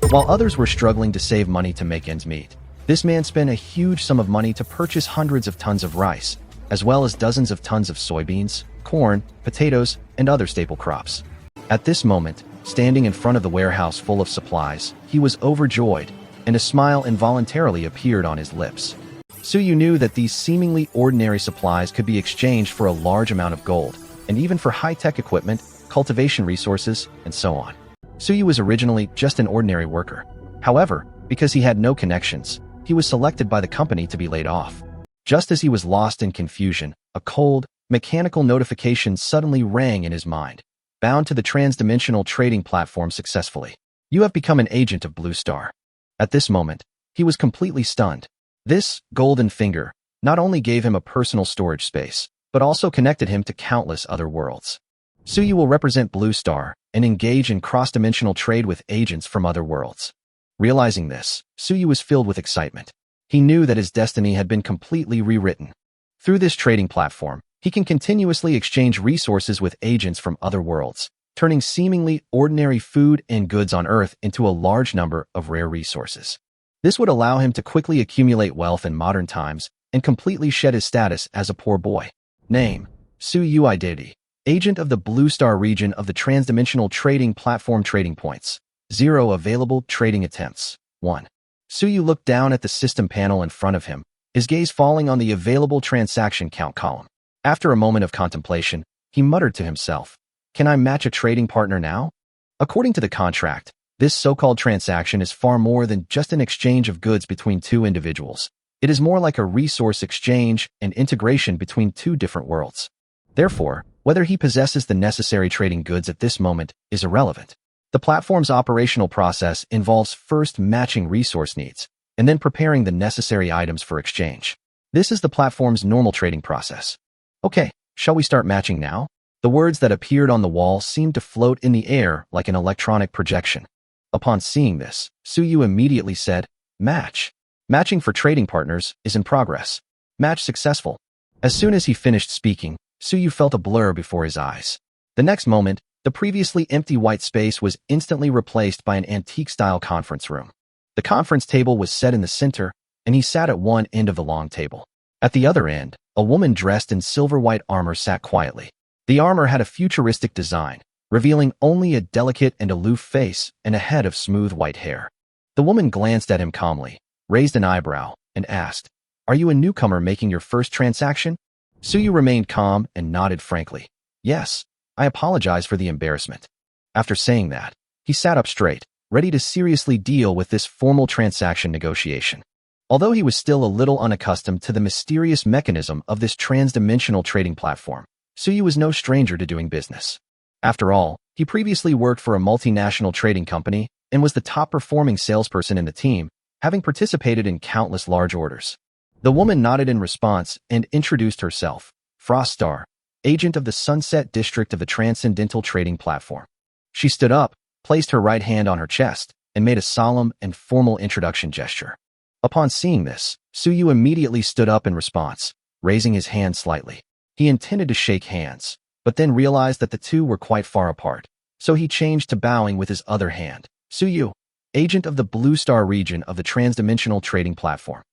While others were struggling to save money to make ends meet, this man spent a huge sum of money to purchase hundreds of tons of rice, as well as dozens of tons of soybeans, corn, potatoes, and other staple crops. At this moment, standing in front of the warehouse full of supplies, he was overjoyed, and a smile involuntarily appeared on his lips. Suyu knew that these seemingly ordinary supplies could be exchanged for a large amount of gold, and even for high-tech equipment, cultivation resources, and so on. Suyu was originally just an ordinary worker. However, because he had no connections, he was selected by the company to be laid off. Just as he was lost in confusion, a cold, mechanical notification suddenly rang in his mind. Bound to the transdimensional trading platform successfully. You have become an agent of Blue Star. At this moment, he was completely stunned. This golden finger not only gave him a personal storage space, but also connected him to countless other worlds. Suyu will represent Blue Star and engage in cross-dimensional trade with agents from other worlds. Realizing this, Suyu was filled with excitement. He knew that his destiny had been completely rewritten. Through this trading platform, he can continuously exchange resources with agents from other worlds, turning seemingly ordinary food and goods on Earth into a large number of rare resources. This would allow him to quickly accumulate wealth in modern times and completely shed his status as a poor boy. Name: Suyu. Identity: Agent of the Blue Star region of the Transdimensional Trading Platform. Trading points: 0. Available trading attempts: 1. Suyu looked down at the system panel in front of him, his gaze falling on the available transaction count column. After a moment of contemplation, he muttered to himself, "Can I match a trading partner now?" According to the contract, this so-called transaction is far more than just an exchange of goods between two individuals. It is more like a resource exchange and integration between two different worlds. Therefore, whether he possesses the necessary trading goods at this moment is irrelevant. The platform's operational process involves first matching resource needs, and then preparing the necessary items for exchange. This is the platform's normal trading process. Okay, shall we start matching now? The words that appeared on the wall seemed to float in the air like an electronic projection. Upon seeing this, Suyu immediately said, "Match. Matching for trading partners is in progress. Match successful." As soon as he finished speaking, Suyu felt a blur before his eyes. The next moment, the previously empty white space was instantly replaced by an antique-style conference room. The conference table was set in the center, and he sat at one end of the long table. At the other end, a woman dressed in silver-white armor sat quietly. The armor had a futuristic design, revealing only a delicate and aloof face and a head of smooth white hair. The woman glanced at him calmly, raised an eyebrow, and asked, "Are you a newcomer making your first transaction?" Suyu remained calm and nodded frankly. "Yes, I apologize for the embarrassment." After saying that, he sat up straight, ready to seriously deal with this formal transaction negotiation. Although he was still a little unaccustomed to the mysterious mechanism of this transdimensional trading platform, Suyu was no stranger to doing business. After all, he previously worked for a multinational trading company and was the top-performing salesperson in the team, having participated in countless large orders. The woman nodded in response and introduced herself, Frost Star, agent of the Sunset District of the Transcendental Trading Platform. She stood up, placed her right hand on her chest, and made a solemn and formal introduction gesture. Upon seeing this, Suyu immediately stood up in response, raising his hand slightly. He intended to shake hands, but then realized that the two were quite far apart, so he changed to bowing with his other hand. Suyu, agent of the Blue Star region of the Transdimensional Trading Platform.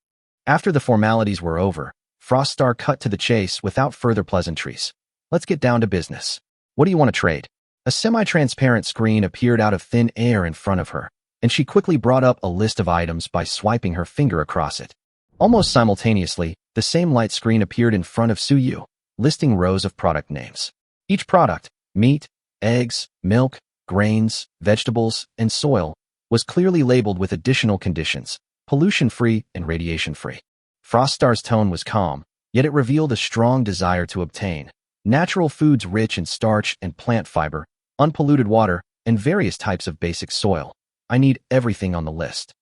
After the formalities were over, Frost Star cut to the chase without further pleasantries. "Let's get down to business. What do you want to trade?" A semi-transparent screen appeared out of thin air in front of her, and she quickly brought up a list of items by swiping her finger across it. Almost simultaneously, the same light screen appeared in front of Suyu, listing rows of product names. Each product, meat, eggs, milk, grains, vegetables, and soil, was clearly labeled with additional conditions, pollution-free and radiation-free. Frost Star's tone was calm, yet it revealed a strong desire to obtain natural foods rich in starch and plant fiber, unpolluted water, and various types of basic soil. "I need everything on the list."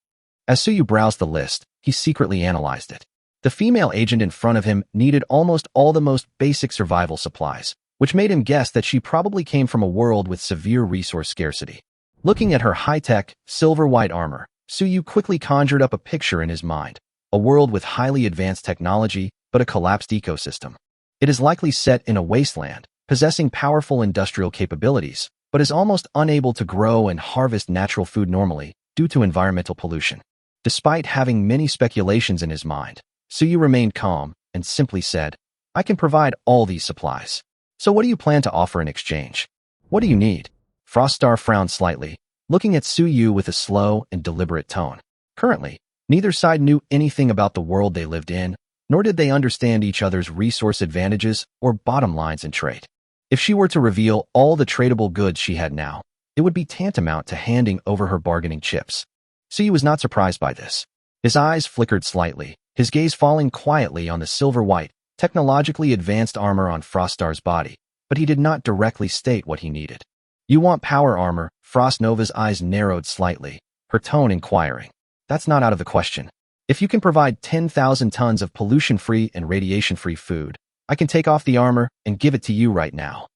As Suyu browsed the list, he secretly analyzed it. The female agent in front of him needed almost all the most basic survival supplies, which made him guess that she probably came from a world with severe resource scarcity. Looking at her high-tech, silver-white armor, Suyu quickly conjured up a picture in his mind, a world with highly advanced technology, but a collapsed ecosystem. It is likely set in a wasteland, possessing powerful industrial capabilities, but is almost unable to grow and harvest natural food normally, due to environmental pollution. Despite having many speculations in his mind, Suyu remained calm and simply said, I can provide all these supplies. So what do you plan to offer in exchange? What do you need? Froststar frowned slightly, looking at Suyu with a slow and deliberate tone. Currently, neither side knew anything about the world they lived in, nor did they understand each other's resource advantages or bottom lines in trade. If she were to reveal all the tradable goods she had now, it would be tantamount to handing over her bargaining chips. Suyu was not surprised by this. His eyes flickered slightly, his gaze falling quietly on the silver-white, technologically advanced armor on Froststar's body, but he did not directly state what he needed. You want power armor? Frostnova's eyes narrowed slightly, her tone inquiring. That's not out of the question. If you can provide 10,000 tons of pollution-free and radiation-free food, I can take off the armor and give it to you right now.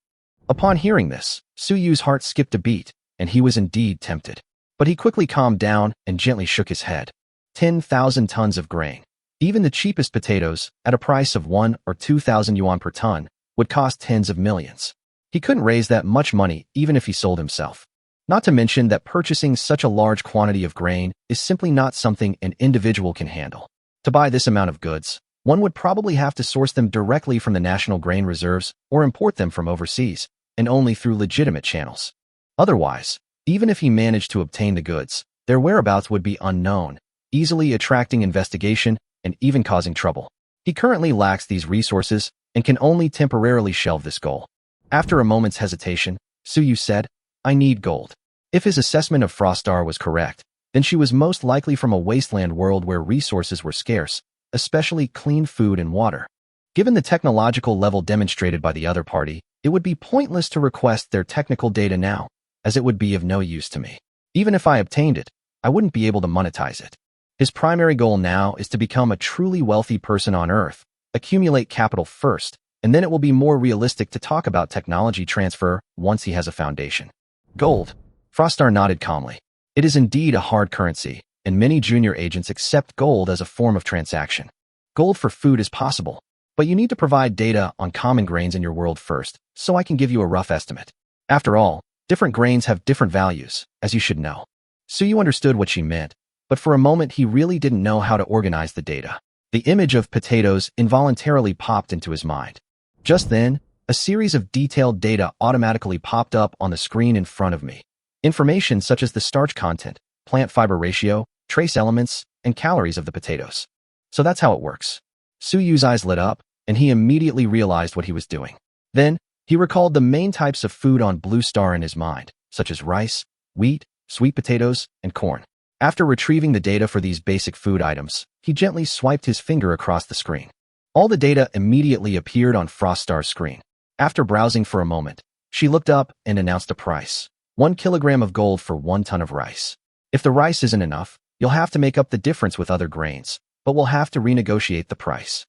Upon hearing this, Suyu's heart skipped a beat, and he was indeed tempted. But he quickly calmed down and gently shook his head. 10,000 tons of grain. Even the cheapest potatoes, at a price of 1 or 2,000 yuan per ton, would cost tens of millions. He couldn't raise that much money even if he sold himself. Not to mention that purchasing such a large quantity of grain is simply not something an individual can handle. To buy this amount of goods, one would probably have to source them directly from the national grain reserves or import them from overseas, and only through legitimate channels. Otherwise, even if he managed to obtain the goods, their whereabouts would be unknown, easily attracting investigation and even causing trouble. He currently lacks these resources and can only temporarily shelve this goal. After a moment's hesitation, Suyu said, I need gold. If his assessment of Froststar was correct, then she was most likely from a wasteland world where resources were scarce, especially clean food and water. Given the technological level demonstrated by the other party, it would be pointless to request their technical data now, as it would be of no use to me. Even if I obtained it, I wouldn't be able to monetize it. His primary goal now is to become a truly wealthy person on Earth, accumulate capital first, and then it will be more realistic to talk about technology transfer once he has a foundation. Gold. Froststar nodded calmly. It is indeed a hard currency, and many junior agents accept gold as a form of transaction. Gold for food is possible, but you need to provide data on common grains in your world first, so I can give you a rough estimate. After all, different grains have different values, as you should know. Suyu understood what she meant, but for a moment he really didn't know how to organize the data. The image of potatoes involuntarily popped into his mind. Just then, a series of detailed data automatically popped up on the screen in front of me. Information such as the starch content, plant fiber ratio, trace elements, and calories of the potatoes. So that's how it works. Suyu's eyes lit up, and he immediately realized what he was doing. Then, he recalled the main types of food on Blue Star in his mind, such as rice, wheat, sweet potatoes, and corn. After retrieving the data for these basic food items, he gently swiped his finger across the screen. All the data immediately appeared on Froststar's screen. After browsing for a moment, she looked up and announced a price. 1 kilogram of gold for 1 ton of rice. If the rice isn't enough, you'll have to make up the difference with other grains, but we'll have to renegotiate the price.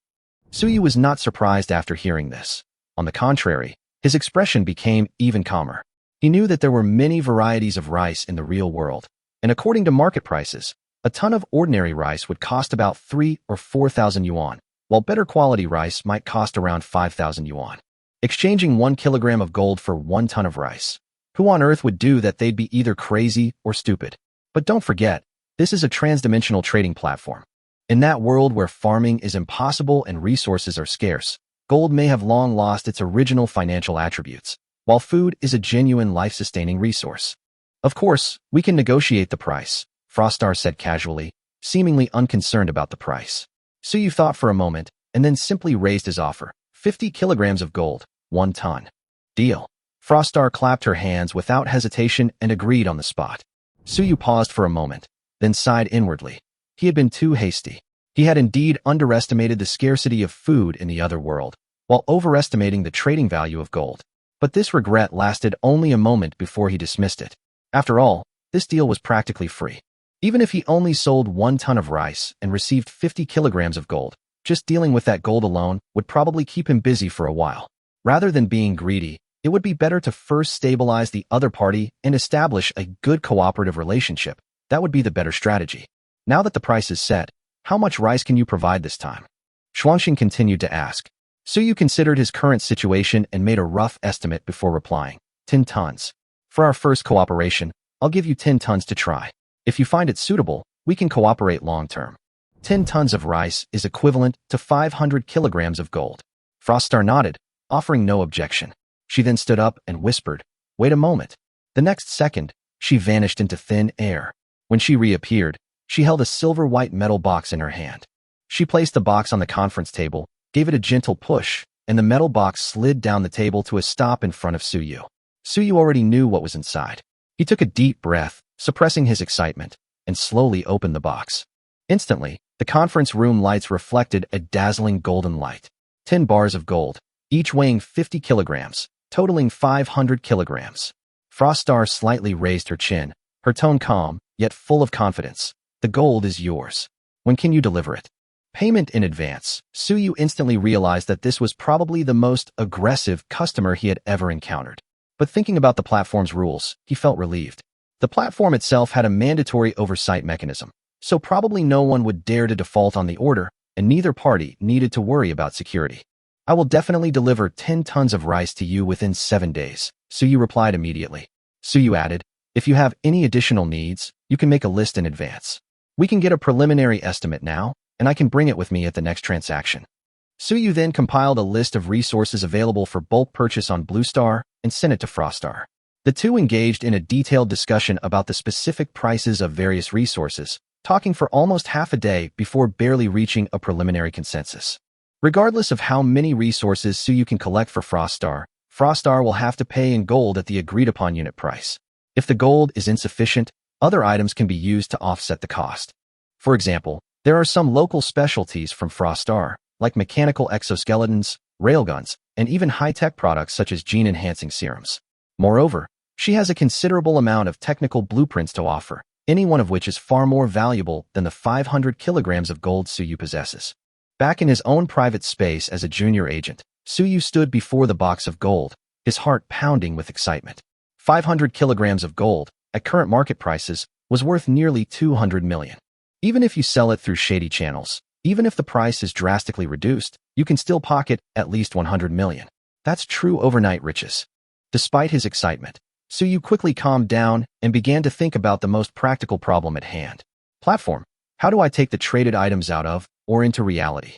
Suyu was not surprised after hearing this. On the contrary, his expression became even calmer. He knew that there were many varieties of rice in the real world, and according to market prices, a ton of ordinary rice would cost about 3 or 4,000 yuan, while better quality rice might cost around 5,000 yuan. Exchanging 1 kilogram of gold for 1 ton of rice. Who on earth would do that? They'd be either crazy or stupid. But don't forget, this is a transdimensional trading platform. In that world where farming is impossible and resources are scarce, gold may have long lost its original financial attributes, while food is a genuine life-sustaining resource. Of course, we can negotiate the price, Froststar said casually, seemingly unconcerned about the price. Suyu thought for a moment, and then simply raised his offer. 50 kilograms of gold, 1 ton. Deal. Froststar clapped her hands without hesitation and agreed on the spot. Suyu paused for a moment, then sighed inwardly. He had been too hasty. He had indeed underestimated the scarcity of food in the other world, while overestimating the trading value of gold. But this regret lasted only a moment before he dismissed it. After all, this deal was practically free. Even if he only sold 1 ton of rice and received 50 kilograms of gold, just dealing with that gold alone would probably keep him busy for a while. Rather than being greedy, it would be better to first stabilize the other party and establish a good cooperative relationship. That would be the better strategy. Now that the price is set, how much rice can you provide this time? Shuangxing continued to ask. Suyu considered his current situation and made a rough estimate before replying. 10 tons. For our first cooperation, I'll give you 10 tons to try. If you find it suitable, we can cooperate long-term. 10 tons of rice is equivalent to 500 kilograms of gold. Froststar nodded, offering no objection. She then stood up and whispered, "Wait a moment." The next second, she vanished into thin air. When she reappeared, she held a silver-white metal box in her hand. She placed the box on the conference table, gave it a gentle push, and the metal box slid down the table to a stop in front of Suyu. Suyu already knew what was inside. He took a deep breath, suppressing his excitement, and slowly opened the box. Instantly, the conference room lights reflected a dazzling golden light. 10 bars of gold, each weighing 50 kilograms, totaling 500 kilograms. Froststar slightly raised her chin, her tone calm, yet full of confidence. "The gold is yours. When can you deliver it?" Payment in advance. Suyu instantly realized that this was probably the most aggressive customer he had ever encountered. But thinking about the platform's rules, he felt relieved. The platform itself had a mandatory oversight mechanism, so probably no one would dare to default on the order, and neither party needed to worry about security. "I will definitely deliver 10 tons of rice to you within 7 days, Suyu replied immediately. Suyu added, "If you have any additional needs, you can make a list in advance. We can get a preliminary estimate now, and I can bring it with me at the next transaction." Suyu then compiled a list of resources available for bulk purchase on Bluestar and sent it to Froststar. The two engaged in a detailed discussion about the specific prices of various resources, talking for almost half a day before barely reaching a preliminary consensus. Regardless of how many resources Suyu can collect for Froststar, Froststar will have to pay in gold at the agreed-upon unit price. If the gold is insufficient, other items can be used to offset the cost. For example, there are some local specialties from Froststar, like mechanical exoskeletons, railguns, and even high-tech products such as gene-enhancing serums. Moreover, she has a considerable amount of technical blueprints to offer, any one of which is far more valuable than the 500 kilograms of gold Suyu possesses. Back in his own private space as a junior agent, Suyu stood before the box of gold, his heart pounding with excitement. 500 kilograms of gold, at current market prices, was worth nearly 200 million. Even if you sell it through shady channels, even if the price is drastically reduced, you can still pocket at least 100 million. That's true overnight riches. Despite his excitement, Suyu quickly calmed down and began to think about the most practical problem at hand. Platform, how do I take the traded items out of, or into reality?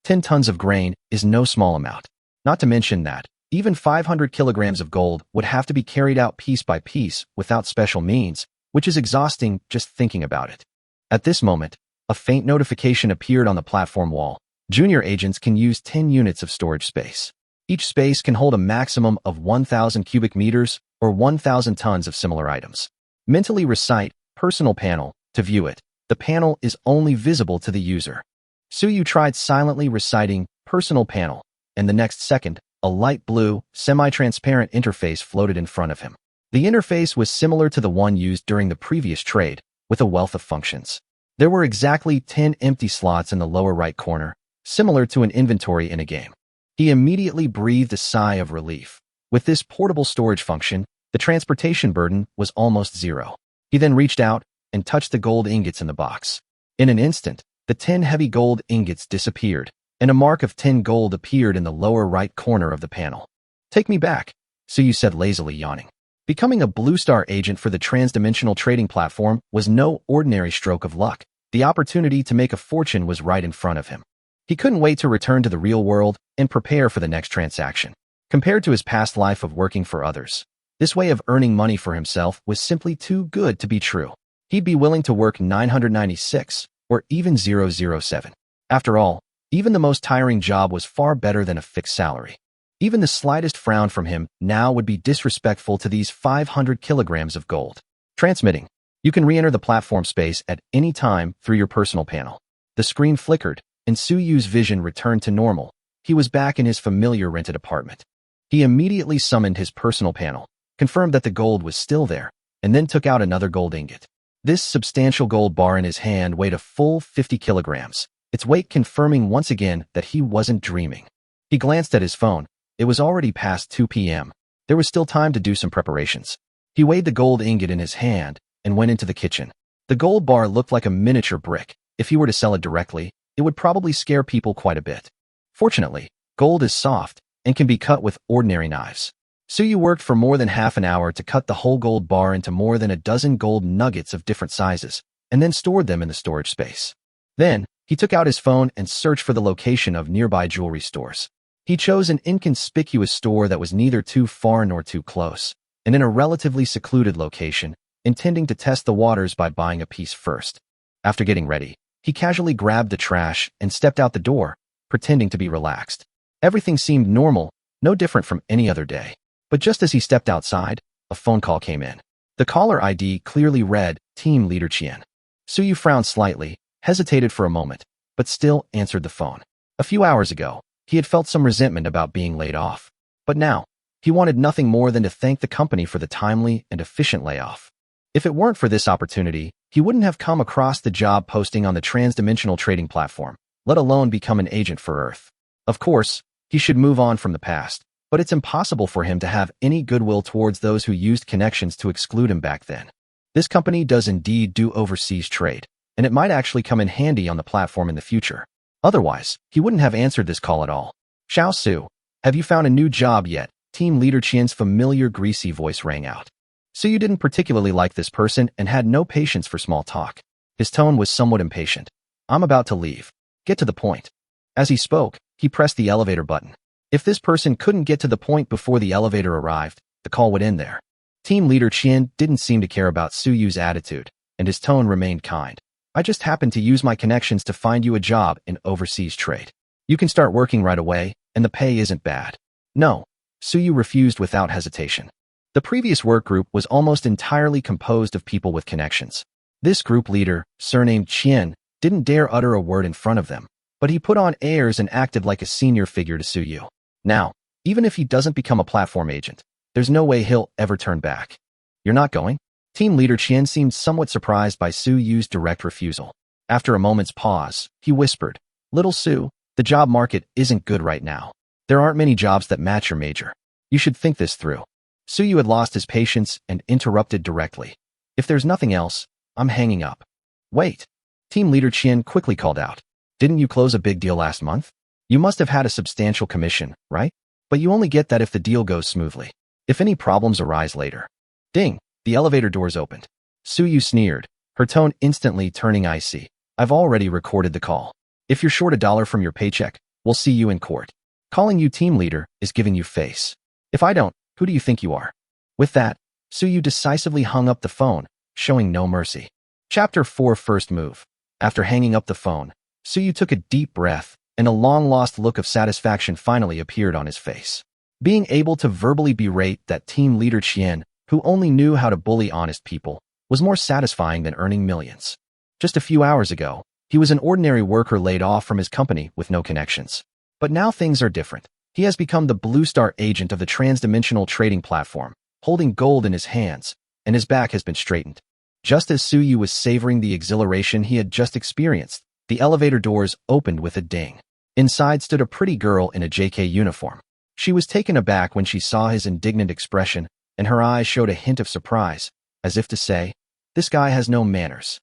10 tons of grain is no small amount. Not to mention that, even 500 kilograms of gold would have to be carried out piece by piece without special means, which is exhausting just thinking about it. At this moment, a faint notification appeared on the platform wall. Junior agents can use 10 units of storage space. Each space can hold a maximum of 1,000 cubic meters or 1,000 tons of similar items. Mentally recite personal panel to view it. The panel is only visible to the user. Suyu tried silently reciting personal panel, and the next second, a light blue, semi-transparent interface floated in front of him. The interface was similar to the one used during the previous trade, with a wealth of functions. There were exactly 10 empty slots in the lower right corner, similar to an inventory in a game. He immediately breathed a sigh of relief. With this portable storage function, the transportation burden was almost zero. He then reached out and touched the gold ingots in the box. In an instant, the 10 heavy gold ingots disappeared, and a mark of 10 gold appeared in the lower right corner of the panel. "Take me back," Suyu said lazily, yawning. Becoming a Bluestar agent for the transdimensional trading platform was no ordinary stroke of luck. The opportunity to make a fortune was right in front of him. He couldn't wait to return to the real world and prepare for the next transaction. Compared to his past life of working for others, this way of earning money for himself was simply too good to be true. He'd be willing to work 996 or even 007. After all, even the most tiring job was far better than a fixed salary. Even the slightest frown from him now would be disrespectful to these 500 kilograms of gold. Transmitting. You can re-enter the platform space at any time through your personal panel. The screen flickered, and Suyu's vision returned to normal. He was back in his familiar rented apartment. He immediately summoned his personal panel, confirmed that the gold was still there, and then took out another gold ingot. This substantial gold bar in his hand weighed a full 50 kilograms, its weight confirming once again that he wasn't dreaming. He glanced at his phone. It was already past 2 p.m. There was still time to do some preparations. He weighed the gold ingot in his hand and went into the kitchen. The gold bar looked like a miniature brick. If he were to sell it directly, it would probably scare people quite a bit. Fortunately, gold is soft and can be cut with ordinary knives. Suyu worked for more than half an hour to cut the whole gold bar into more than a dozen gold nuggets of different sizes, and then stored them in the storage space. Then, he took out his phone and searched for the location of nearby jewelry stores. He chose an inconspicuous store that was neither too far nor too close, and in a relatively secluded location, intending to test the waters by buying a piece first. After getting ready, he casually grabbed the trash and stepped out the door, pretending to be relaxed. Everything seemed normal, no different from any other day. But just as he stepped outside, a phone call came in. The caller ID clearly read, Team Leader Chien. Suyu frowned slightly, hesitated for a moment, but still answered the phone. A few hours ago, he had felt some resentment about being laid off. But now, he wanted nothing more than to thank the company for the timely and efficient layoff. If it weren't for this opportunity, he wouldn't have come across the job posting on the Transdimensional Trading Platform, let alone become an agent for Earth. Of course, he should move on from the past, but it's impossible for him to have any goodwill towards those who used connections to exclude him back then. This company does indeed do overseas trade, and it might actually come in handy on the platform in the future. Otherwise, he wouldn't have answered this call at all. Xiao Su, have you found a new job yet? Team Leader Qian's familiar greasy voice rang out. Suyu didn't particularly like this person and had no patience for small talk. His tone was somewhat impatient. I'm about to leave. Get to the point. As he spoke, he pressed the elevator button. If this person couldn't get to the point before the elevator arrived, the call would end there. Team Leader Qian didn't seem to care about Suyu's attitude, and his tone remained kind. I just happened to use my connections to find you a job in overseas trade. You can start working right away, and the pay isn't bad. No, Suyu refused without hesitation. The previous work group was almost entirely composed of people with connections. This group leader, surnamed Qian, didn't dare utter a word in front of them, but he put on airs and acted like a senior figure to Suyu. Now, even if he doesn't become a platform agent, there's no way he'll ever turn back. You're not going? Team Leader Qian seemed somewhat surprised by Suyu's direct refusal. After a moment's pause, he whispered, Little Su, the job market isn't good right now. There aren't many jobs that match your major. You should think this through. Suyu had lost his patience and interrupted directly. If there's nothing else, I'm hanging up. Wait. Team Leader Qian quickly called out. Didn't you close a big deal last month? You must have had a substantial commission, right? But you only get that if the deal goes smoothly. If any problems arise later. Ding, the elevator doors opened. Suyu sneered, her tone instantly turning icy. I've already recorded the call. If you're short $1 from your paycheck, we'll see you in court. Calling you team leader is giving you face. If I don't, who do you think you are? With that, Suyu decisively hung up the phone, showing no mercy. Chapter 4 First Move. After hanging up the phone, Suyu took a deep breath, and a long-lost look of satisfaction finally appeared on his face. Being able to verbally berate that team leader Qian, who only knew how to bully honest people, was more satisfying than earning millions. Just a few hours ago, he was an ordinary worker laid off from his company with no connections. But now things are different. He has become the Blue Star agent of the Transdimensional Trading Platform, holding gold in his hands, and his back has been straightened. Just as Suyu was savoring the exhilaration he had just experienced, the elevator doors opened with a ding. Inside stood a pretty girl in a JK uniform. She was taken aback when she saw his indignant expression, and her eyes showed a hint of surprise, as if to say, this guy has no manners.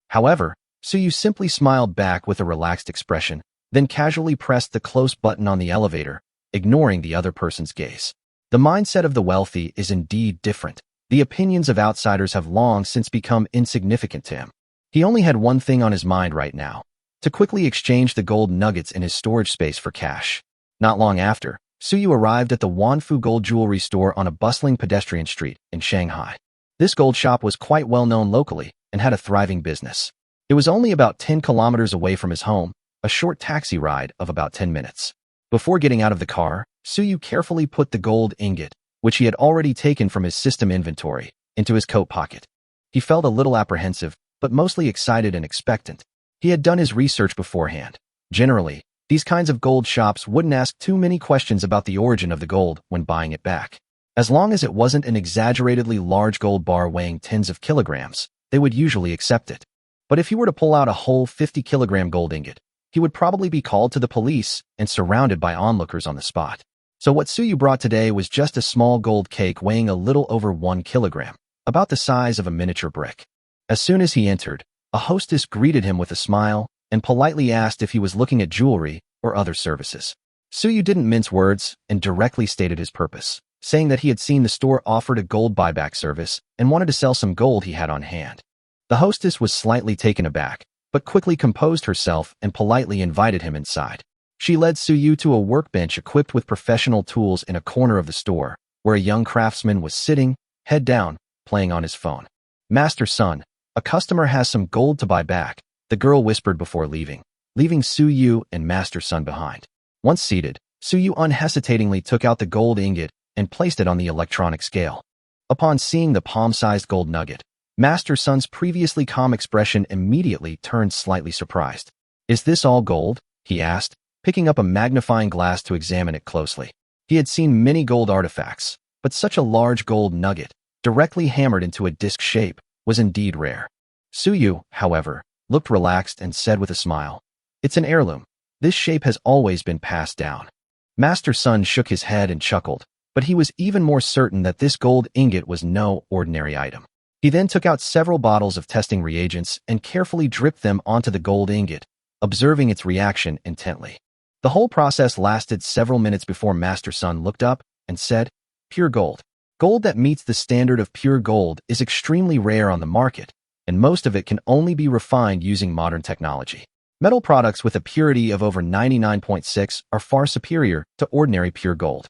However, Suyu simply smiled back with a relaxed expression, then casually pressed the close button on the elevator, ignoring the other person's gaze. The mindset of the wealthy is indeed different. The opinions of outsiders have long since become insignificant to him. He only had one thing on his mind right now, to quickly exchange the gold nuggets in his storage space for cash. Not long after, Suyu arrived at the Wanfu Gold Jewelry Store on a bustling pedestrian street in Shanghai. This gold shop was quite well known locally and had a thriving business. It was only about 10 kilometers away from his home, a short taxi ride of about 10 minutes. Before getting out of the car, Suyu carefully put the gold ingot, which he had already taken from his system inventory, into his coat pocket. He felt a little apprehensive, but mostly excited and expectant. He had done his research beforehand. Generally, these kinds of gold shops wouldn't ask too many questions about the origin of the gold when buying it back. As long as it wasn't an exaggeratedly large gold bar weighing tens of kilograms, they would usually accept it. But if he were to pull out a whole 50-kilogram gold ingot, he would probably be called to the police and surrounded by onlookers on the spot. So what Suyu brought today was just a small gold cake weighing a little over 1 kilogram, about the size of a miniature brick. As soon as he entered, a hostess greeted him with a smile and politely asked if he was looking at jewelry or other services. Suyu didn't mince words and directly stated his purpose. saying that he had seen the store offered a gold buyback service and wanted to sell some gold he had on hand. The hostess was slightly taken aback, but quickly composed herself and politely invited him inside. She led Suyu to a workbench equipped with professional tools in a corner of the store, where a young craftsman was sitting, head down, playing on his phone. "Master Sun, a customer has some gold to buy back," the girl whispered before leaving Suyu and Master Sun behind. Once seated, Suyu unhesitatingly took out the gold ingot and placed it on the electronic scale. Upon seeing the palm-sized gold nugget, Master Sun's previously calm expression immediately turned slightly surprised. "Is this all gold?" he asked, picking up a magnifying glass to examine it closely. He had seen many gold artifacts, but such a large gold nugget, directly hammered into a disc shape, was indeed rare. Suyu, however, looked relaxed and said with a smile, "It's an heirloom. This shape has always been passed down." Master Sun shook his head and chuckled, but he was even more certain that this gold ingot was no ordinary item. He then took out several bottles of testing reagents and carefully dripped them onto the gold ingot, observing its reaction intently. The whole process lasted several minutes before Master Sun looked up and said, "Pure gold. Gold that meets the standard of pure gold is extremely rare on the market, and most of it can only be refined using modern technology. Metal products with a purity of over 99.6 are far superior to ordinary pure gold.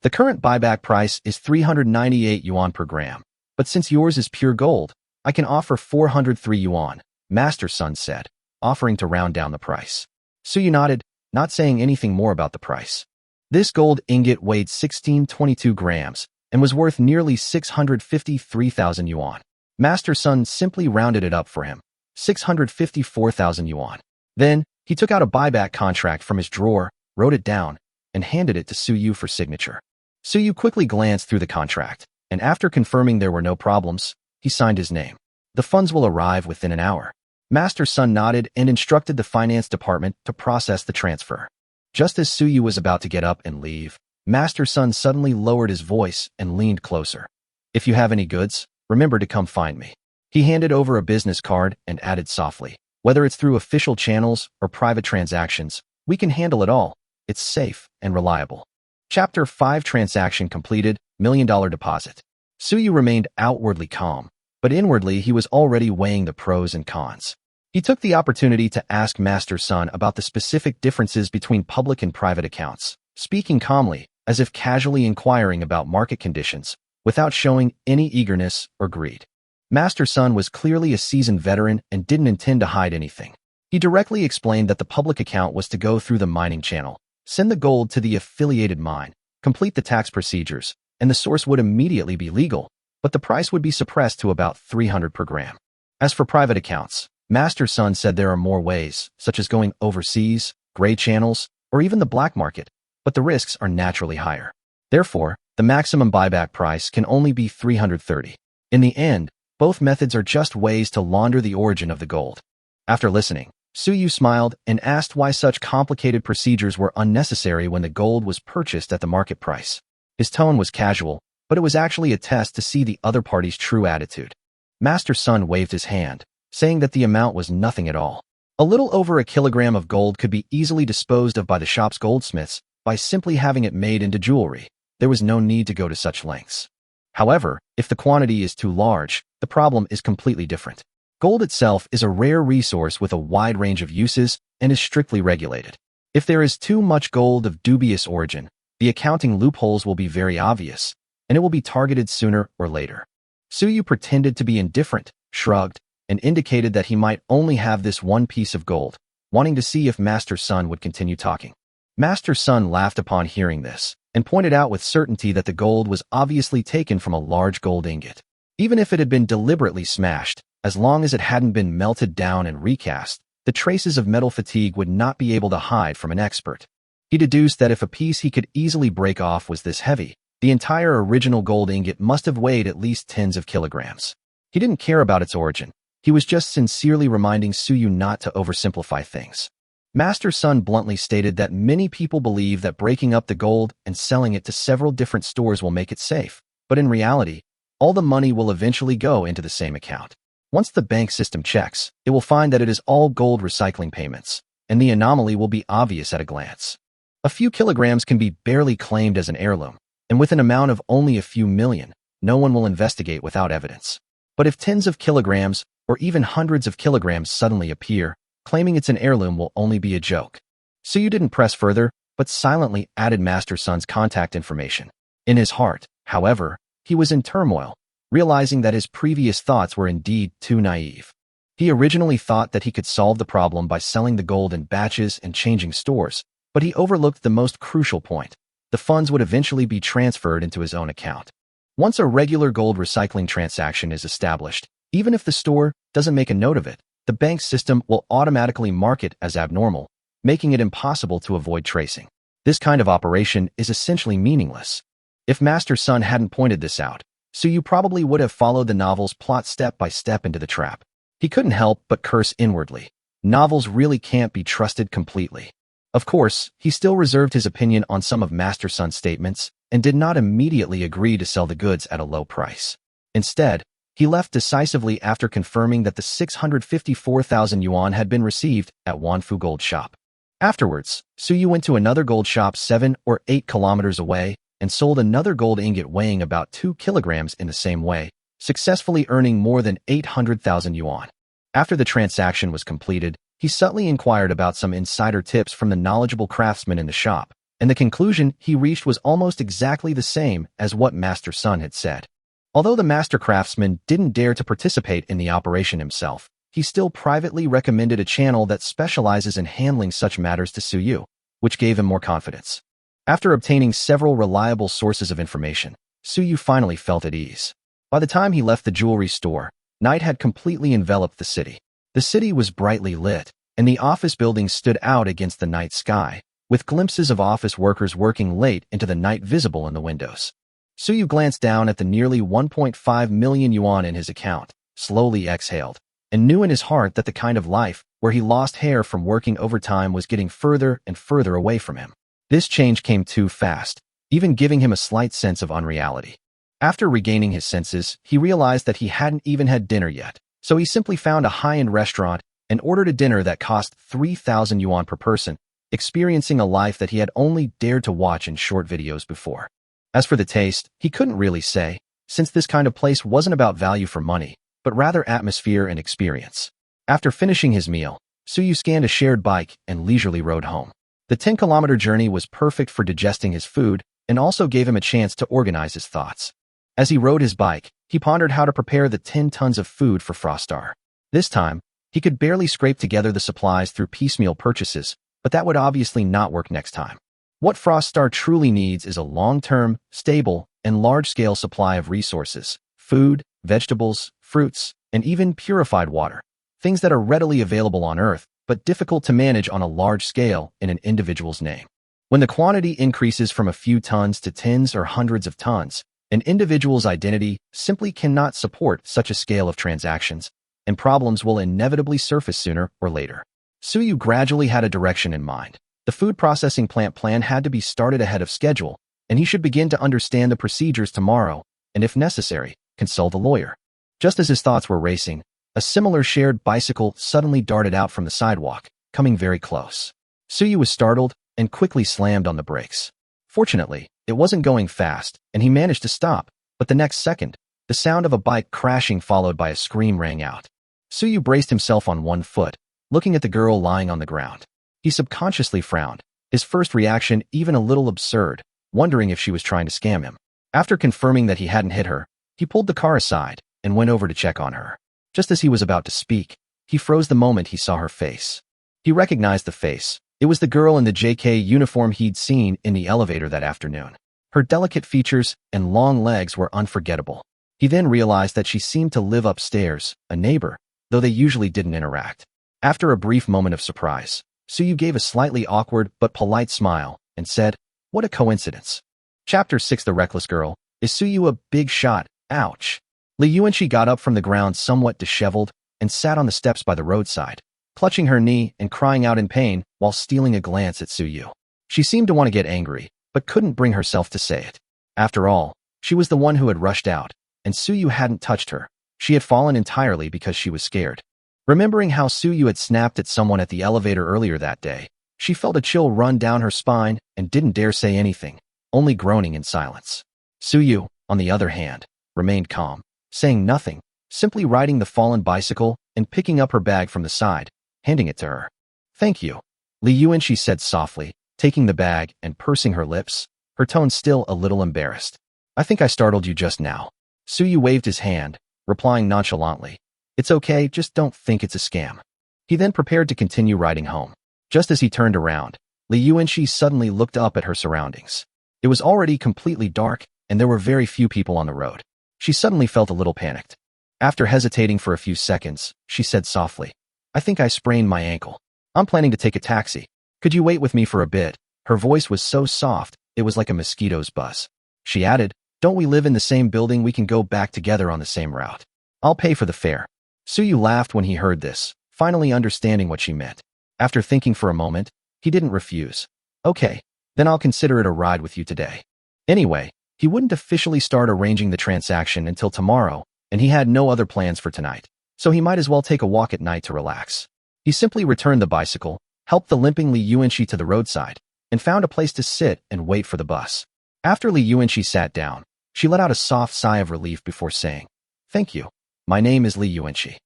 The current buyback price is 398 yuan per gram, but since yours is pure gold, I can offer 403 yuan, Master Sun said, offering to round down the price. Suyu nodded, not saying anything more about the price. This gold ingot weighed 1622 grams and was worth nearly 653,000 yuan. Master Sun simply rounded it up for him, 654,000 yuan. Then, he took out a buyback contract from his drawer, wrote it down, and handed it to Suyu for signature. Suyu quickly glanced through the contract, and after confirming there were no problems, he signed his name. "The funds will arrive within an hour." Master Sun nodded and instructed the finance department to process the transfer. Just as Suyu was about to get up and leave, Master Sun suddenly lowered his voice and leaned closer. "If you have any goods, remember to come find me." He handed over a business card and added softly, "Whether it's through official channels or private transactions, we can handle it all. It's safe and reliable." Chapter 5 Transaction completed, $1 million deposit. Suyu remained outwardly calm, but inwardly he was already weighing the pros and cons. He took the opportunity to ask Master Sun about the specific differences between public and private accounts, speaking calmly, as if casually inquiring about market conditions, without showing any eagerness or greed. Master Sun was clearly a seasoned veteran and didn't intend to hide anything. He directly explained that the public account was to go through the mining channel, send the gold to the affiliated mine, complete the tax procedures, and the source would immediately be legal, but the price would be suppressed to about 300 per gram. As for private accounts, Master Sun said there are more ways, such as going overseas, gray channels, or even the black market, but the risks are naturally higher. Therefore, the maximum buyback price can only be 330. In the end, both methods are just ways to launder the origin of the gold. After listening, Suyu smiled and asked why such complicated procedures were unnecessary when the gold was purchased at the market price. His tone was casual, but it was actually a test to see the other party's true attitude. Master Sun waved his hand, saying that the amount was nothing at all. A little over a kilogram of gold could be easily disposed of by the shop's goldsmiths by simply having it made into jewelry. There was no need to go to such lengths. However, if the quantity is too large, the problem is completely different. Gold itself is a rare resource with a wide range of uses and is strictly regulated. If there is too much gold of dubious origin, the accounting loopholes will be very obvious, and it will be targeted sooner or later. Suyu pretended to be indifferent, shrugged, and indicated that he might only have this one piece of gold, wanting to see if Master Sun would continue talking. Master Sun laughed upon hearing this, and pointed out with certainty that the gold was obviously taken from a large gold ingot. Even if it had been deliberately smashed, as long as it hadn't been melted down and recast, the traces of metal fatigue would not be able to hide from an expert. He deduced that if a piece he could easily break off was this heavy, the entire original gold ingot must have weighed at least tens of kilograms. He didn't care about its origin. He was just sincerely reminding Suyu not to oversimplify things. Master Sun bluntly stated that many people believe that breaking up the gold and selling it to several different stores will make it safe, but in reality, all the money will eventually go into the same account. Once the bank system checks, it will find that it is all gold recycling payments, and the anomaly will be obvious at a glance. A few kilograms can be barely claimed as an heirloom, and with an amount of only a few million, no one will investigate without evidence. But if tens of kilograms or even hundreds of kilograms suddenly appear, claiming it's an heirloom will only be a joke. So you didn't press further, but silently added Master Sun's contact information. In his heart, however, he was in turmoil, realizing that his previous thoughts were indeed too naive. He originally thought that he could solve the problem by selling the gold in batches and changing stores, but he overlooked the most crucial point. The funds would eventually be transferred into his own account. Once a regular gold recycling transaction is established, even if the store doesn't make a note of it, the bank system will automatically mark it as abnormal, making it impossible to avoid tracing. This kind of operation is essentially meaningless. If Master Sun hadn't pointed this out, Suyu probably would have followed the novel's plot step by step into the trap. He couldn't help but curse inwardly. Novels really can't be trusted completely. Of course, he still reserved his opinion on some of Master Sun's statements and did not immediately agree to sell the goods at a low price. Instead, he left decisively after confirming that the 654,000 yuan had been received at Wanfu Gold Shop. Afterwards, Suyu went to another gold shop 7 or 8 kilometers away and sold another gold ingot weighing about 2 kilograms in the same way, successfully earning more than 800,000 yuan. After the transaction was completed, he subtly inquired about some insider tips from the knowledgeable craftsman in the shop, and the conclusion he reached was almost exactly the same as what Master Sun had said. Although the master craftsman didn't dare to participate in the operation himself, he still privately recommended a channel that specializes in handling such matters to Suyu, which gave him more confidence. After obtaining several reliable sources of information, Suyu finally felt at ease. By the time he left the jewelry store, night had completely enveloped the city. The city was brightly lit, and the office buildings stood out against the night sky, with glimpses of office workers working late into the night visible in the windows. Suyu glanced down at the nearly 1.5 million yuan in his account, slowly exhaled, and knew in his heart that the kind of life where he lost hair from working overtime was getting further and further away from him. This change came too fast, even giving him a slight sense of unreality. After regaining his senses, he realized that he hadn't even had dinner yet, so he simply found a high-end restaurant and ordered a dinner that cost 3,000 yuan per person, experiencing a life that he had only dared to watch in short videos before. As for the taste, he couldn't really say, since this kind of place wasn't about value for money, but rather atmosphere and experience. After finishing his meal, Suyu scanned a shared bike and leisurely rode home. The 10-kilometer journey was perfect for digesting his food and also gave him a chance to organize his thoughts. As he rode his bike, he pondered how to prepare the 10 tons of food for Frostar. This time, he could barely scrape together the supplies through piecemeal purchases, but that would obviously not work next time. What Frostar truly needs is a long-term, stable, and large-scale supply of resources, food, vegetables, fruits, and even purified water, things that are readily available on Earth, but difficult to manage on a large scale in an individual's name. When the quantity increases from a few tons to tens or hundreds of tons, an individual's identity simply cannot support such a scale of transactions, and problems will inevitably surface sooner or later. Suyu gradually had a direction in mind. The food processing plant plan had to be started ahead of schedule, and he should begin to understand the procedures tomorrow, and if necessary, consult a lawyer. Just as his thoughts were racing, a similar shared bicycle suddenly darted out from the sidewalk, coming very close. Suyu was startled and quickly slammed on the brakes. Fortunately, it wasn't going fast, and he managed to stop, but the next second, the sound of a bike crashing followed by a scream rang out. Suyu braced himself on one foot, looking at the girl lying on the ground. He subconsciously frowned, his first reaction even a little absurd, wondering if she was trying to scam him. After confirming that he hadn't hit her, he pulled the car aside and went over to check on her. Just as he was about to speak, he froze the moment he saw her face. He recognized the face. It was the girl in the JK uniform he'd seen in the elevator that afternoon. Her delicate features and long legs were unforgettable. He then realized that she seemed to live upstairs, a neighbor, though they usually didn't interact. After a brief moment of surprise, Suyu gave a slightly awkward but polite smile and said, "What a coincidence." Chapter 6 The Reckless Girl. Is Suyu a big shot? Ouch. Li Yuanqi got up from the ground somewhat disheveled and sat on the steps by the roadside, clutching her knee and crying out in pain while stealing a glance at Suyu. She seemed to want to get angry, but couldn't bring herself to say it. After all, she was the one who had rushed out, and Suyu hadn't touched her. She had fallen entirely because she was scared. Remembering how Suyu had snapped at someone at the elevator earlier that day, she felt a chill run down her spine and didn't dare say anything, only groaning in silence. Suyu, on the other hand, remained calm, saying nothing, simply riding the fallen bicycle and picking up her bag from the side, handing it to her. "Thank you," Li Yuanqi said softly, taking the bag and pursing her lips, her tone still a little embarrassed. "I think I startled you just now." Suyu waved his hand, replying nonchalantly, "It's okay, just don't think it's a scam." He then prepared to continue riding home. Just as he turned around, Li Yuanqi suddenly looked up at her surroundings. It was already completely dark, and there were very few people on the road. She suddenly felt a little panicked. After hesitating for a few seconds, she said softly, "I think I sprained my ankle. I'm planning to take a taxi. Could you wait with me for a bit?" Her voice was so soft, it was like a mosquito's buzz. She added, "Don't we live in the same building? We can go back together on the same route. I'll pay for the fare." Suyu laughed when he heard this, finally understanding what she meant. After thinking for a moment, he didn't refuse. "Okay, then I'll consider it a ride with you today." Anyway, he wouldn't officially start arranging the transaction until tomorrow, and he had no other plans for tonight, so he might as well take a walk at night to relax. He simply returned the bicycle, helped the limping Li Yuanqi to the roadside, and found a place to sit and wait for the bus. After Li Yuanqi sat down, she let out a soft sigh of relief before saying, "Thank you. My name is Li Yuanqi."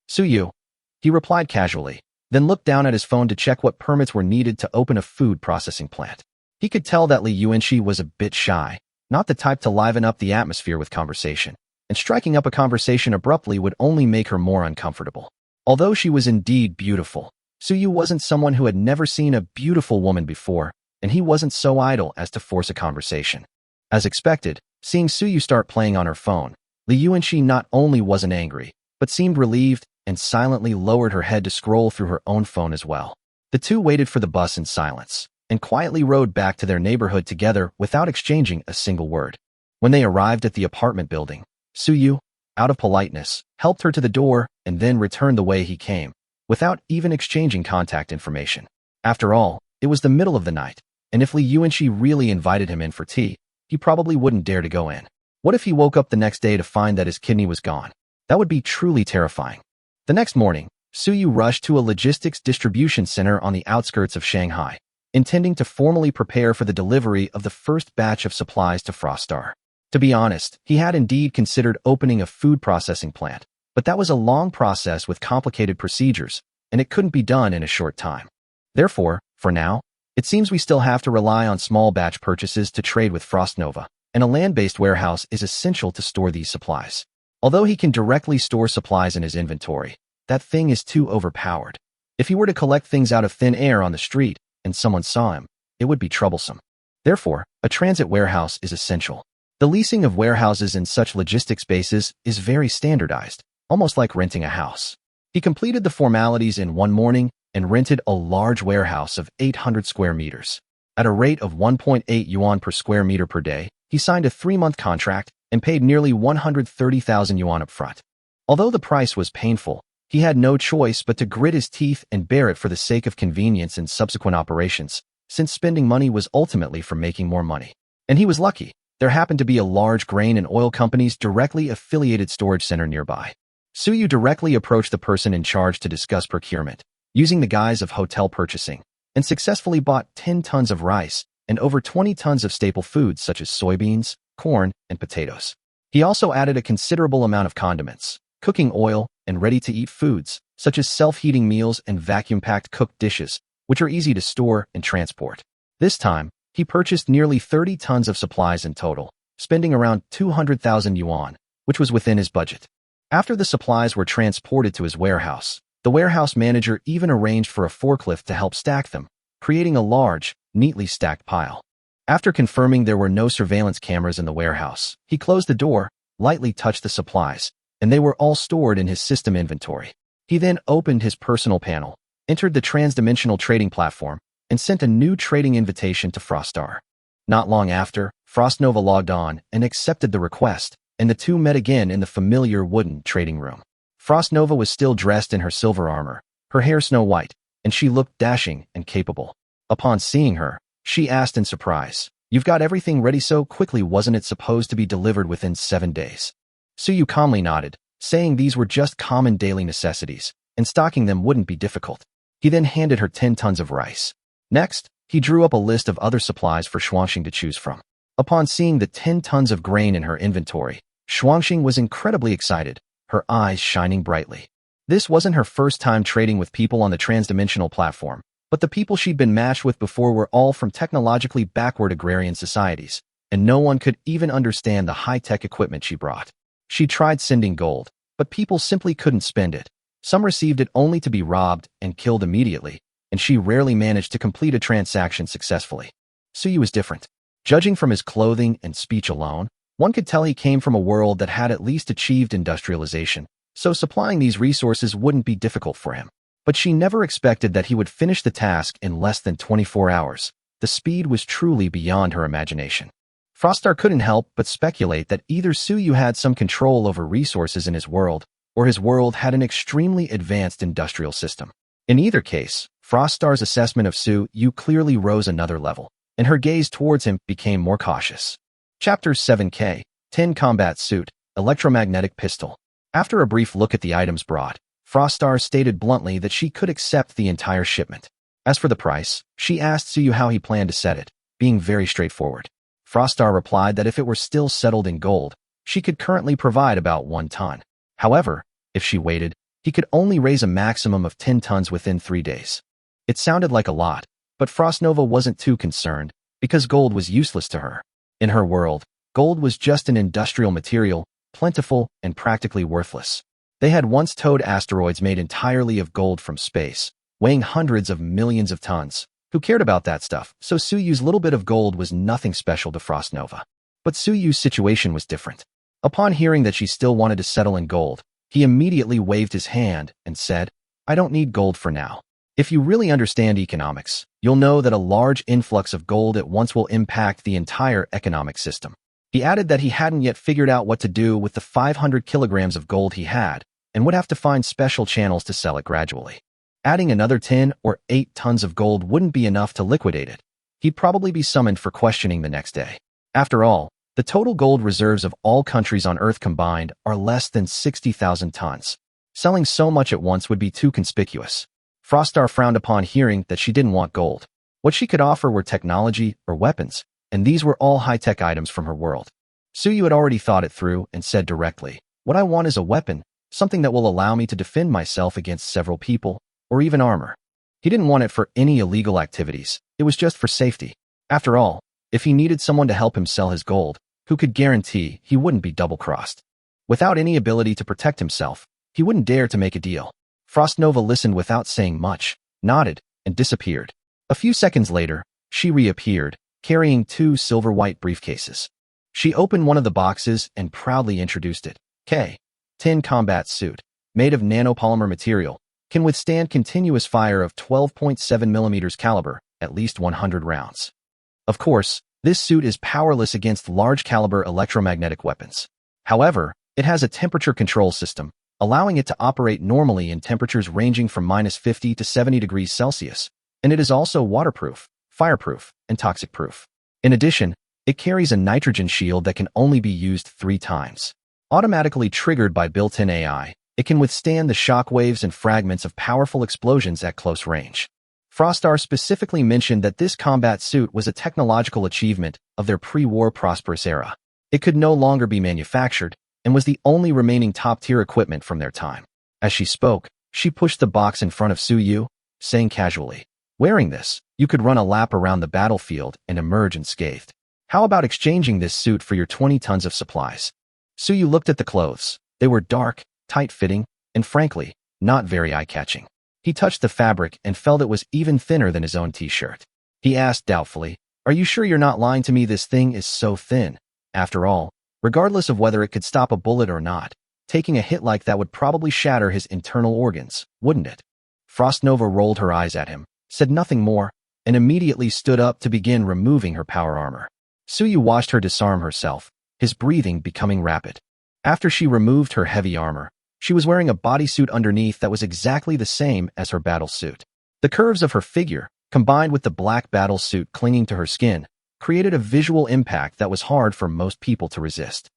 "Suyu," he replied casually, then looked down at his phone to check what permits were needed to open a food processing plant. He could tell that Li Yuanqi was a bit shy, not the type to liven up the atmosphere with conversation, and striking up a conversation abruptly would only make her more uncomfortable. Although she was indeed beautiful, Suyu wasn't someone who had never seen a beautiful woman before, and he wasn't so idle as to force a conversation. As expected, seeing Suyu start playing on her phone, Li Yuanqi not only wasn't angry, but seemed relieved and silently lowered her head to scroll through her own phone as well. The two waited for the bus in silence, and quietly rode back to their neighborhood together without exchanging a single word. When they arrived at the apartment building, Suyu, out of politeness, helped her to the door and then returned the way he came, without even exchanging contact information. After all, it was the middle of the night, and if Li Yuanqi really invited him in for tea, he probably wouldn't dare to go in. What if he woke up the next day to find that his kidney was gone? That would be truly terrifying. The next morning, Suyu rushed to a logistics distribution center on the outskirts of Shanghai, intending to formally prepare for the delivery of the first batch of supplies to Frostar. To be honest, he had indeed considered opening a food processing plant, but that was a long process with complicated procedures, and it couldn't be done in a short time. Therefore, for now, it seems we still have to rely on small batch purchases to trade with Frostnova, and a land-based warehouse is essential to store these supplies. Although he can directly store supplies in his inventory, that thing is too overpowered. If he were to collect things out of thin air on the street and someone saw him, it would be troublesome. Therefore, a transit warehouse is essential. The leasing of warehouses in such logistics bases is very standardized, almost like renting a house. He completed the formalities in one morning and rented a large warehouse of 800 square meters. At a rate of 1.8 yuan per square meter per day, he signed a 3-month contract and paid nearly 130,000 yuan up front. Although the price was painful, he had no choice but to grit his teeth and bear it for the sake of convenience in subsequent operations, since spending money was ultimately for making more money. And he was lucky. There happened to be a large grain and oil company's directly affiliated storage center nearby. Suyu directly approached the person in charge to discuss procurement, using the guise of hotel purchasing, and successfully bought 10 tons of rice and over 20 tons of staple foods such as soybeans, corn, and potatoes. He also added a considerable amount of condiments, cooking oil, and ready-to-eat foods, such as self-heating meals and vacuum-packed cooked dishes, which are easy to store and transport. This time, he purchased nearly 30 tons of supplies in total, spending around 200,000 yuan, which was within his budget. After the supplies were transported to his warehouse, the warehouse manager even arranged for a forklift to help stack them, creating a large, neatly stacked pile. After confirming there were no surveillance cameras in the warehouse, he closed the door, lightly touched the supplies, and they were all stored in his system inventory. He then opened his personal panel, entered the transdimensional trading platform, and sent a new trading invitation to Frostar. Not long after, Frostnova logged on and accepted the request, and the two met again in the familiar wooden trading room. Frostnova was still dressed in her silver armor, her hair snow white, and she looked dashing and capable. Upon seeing her, she asked in surprise, "You've got everything ready so quickly, wasn't it supposed to be delivered within 7 days?" Suyu calmly nodded, saying these were just common daily necessities, and stocking them wouldn't be difficult. He then handed her 10 tons of rice. Next, he drew up a list of other supplies for Xuanxing to choose from. Upon seeing the 10 tons of grain in her inventory, Xuanxing was incredibly excited, her eyes shining brightly. This wasn't her first time trading with people on the transdimensional platform, but the people she'd been matched with before were all from technologically backward agrarian societies, and no one could even understand the high-tech equipment she brought. She tried sending gold, but people simply couldn't spend it. Some received it only to be robbed and killed immediately, and she rarely managed to complete a transaction successfully. Suyu was different. Judging from his clothing and speech alone, one could tell he came from a world that had at least achieved industrialization, so supplying these resources wouldn't be difficult for him. But she never expected that he would finish the task in less than 24 hours. The speed was truly beyond her imagination. Frostar couldn't help but speculate that either Suyu had some control over resources in his world, or his world had an extremely advanced industrial system. In either case, Frostar's assessment of Suyu clearly rose another level, and her gaze towards him became more cautious. Chapter 7K, Tin Combat Suit, Electromagnetic Pistol. After a brief look at the items brought, Frostar stated bluntly that she could accept the entire shipment. As for the price, she asked Suyu how he planned to set it, being very straightforward. Frostar replied that if it were still settled in gold, she could currently provide about 1 ton. However, if she waited, he could only raise a maximum of 10 tons within 3 days. It sounded like a lot, but Frostnova wasn't too concerned, because gold was useless to her. In her world, gold was just an industrial material, plentiful and practically worthless. They had once towed asteroids made entirely of gold from space, weighing hundreds of millions of tons. Who cared about that stuff? So Suyu's little bit of gold was nothing special to Frostnova. But Suyu's situation was different. Upon hearing that she still wanted to settle in gold, he immediately waved his hand and said, "I don't need gold for now. If you really understand economics, you'll know that a large influx of gold at once will impact the entire economic system." He added that he hadn't yet figured out what to do with the 500 kilograms of gold he had, and would have to find special channels to sell it gradually. Adding another 10 or 8 tons of gold wouldn't be enough to liquidate it. He'd probably be summoned for questioning the next day. After all, the total gold reserves of all countries on Earth combined are less than 60,000 tons. Selling so much at once would be too conspicuous. Frostar frowned upon hearing that she didn't want gold. What she could offer were technology or weapons, and these were all high-tech items from her world. Suyu had already thought it through and said directly, "What I want is a weapon, something that will allow me to defend myself against several people, or even armor." He didn't want it for any illegal activities, it was just for safety. After all, if he needed someone to help him sell his gold, who could guarantee he wouldn't be double-crossed? Without any ability to protect himself, he wouldn't dare to make a deal. Frostnova listened without saying much, nodded, and disappeared. A few seconds later, she reappeared, carrying 2 silver-white briefcases. She opened one of the boxes and proudly introduced it. Tin Combat Suit, made of nanopolymer material, can withstand continuous fire of 12.7 mm caliber, at least 100 rounds. Of course, this suit is powerless against large-caliber electromagnetic weapons. However, it has a temperature control system, allowing it to operate normally in temperatures ranging from -50 to 70 degrees Celsius, and it is also waterproof, fireproof, and toxic-proof. In addition, it carries a nitrogen shield that can only be used 3 times. Automatically triggered by built-in AI, it can withstand the shock waves and fragments of powerful explosions at close range. Frostar specifically mentioned that this combat suit was a technological achievement of their pre-war prosperous era. It could no longer be manufactured, and was the only remaining top-tier equipment from their time. As she spoke, she pushed the box in front of Suyu, saying casually, "Wearing this, you could run a lap around the battlefield and emerge unscathed. How about exchanging this suit for your 20 tons of supplies?" Suyu looked at the clothes. They were dark, tight-fitting, and frankly, not very eye-catching. He touched the fabric and felt it was even thinner than his own t-shirt. He asked doubtfully, "Are you sure you're not lying to me? This thing is so thin." After all, regardless of whether it could stop a bullet or not, taking a hit like that would probably shatter his internal organs, wouldn't it? Frostnova rolled her eyes at him, said nothing more, and immediately stood up to begin removing her power armor. Suyu watched her disarm herself, his breathing becoming rapid. After she removed her heavy armor, she was wearing a bodysuit underneath that was exactly the same as her battle suit. The curves of her figure, combined with the black battle suit clinging to her skin, created a visual impact that was hard for most people to resist.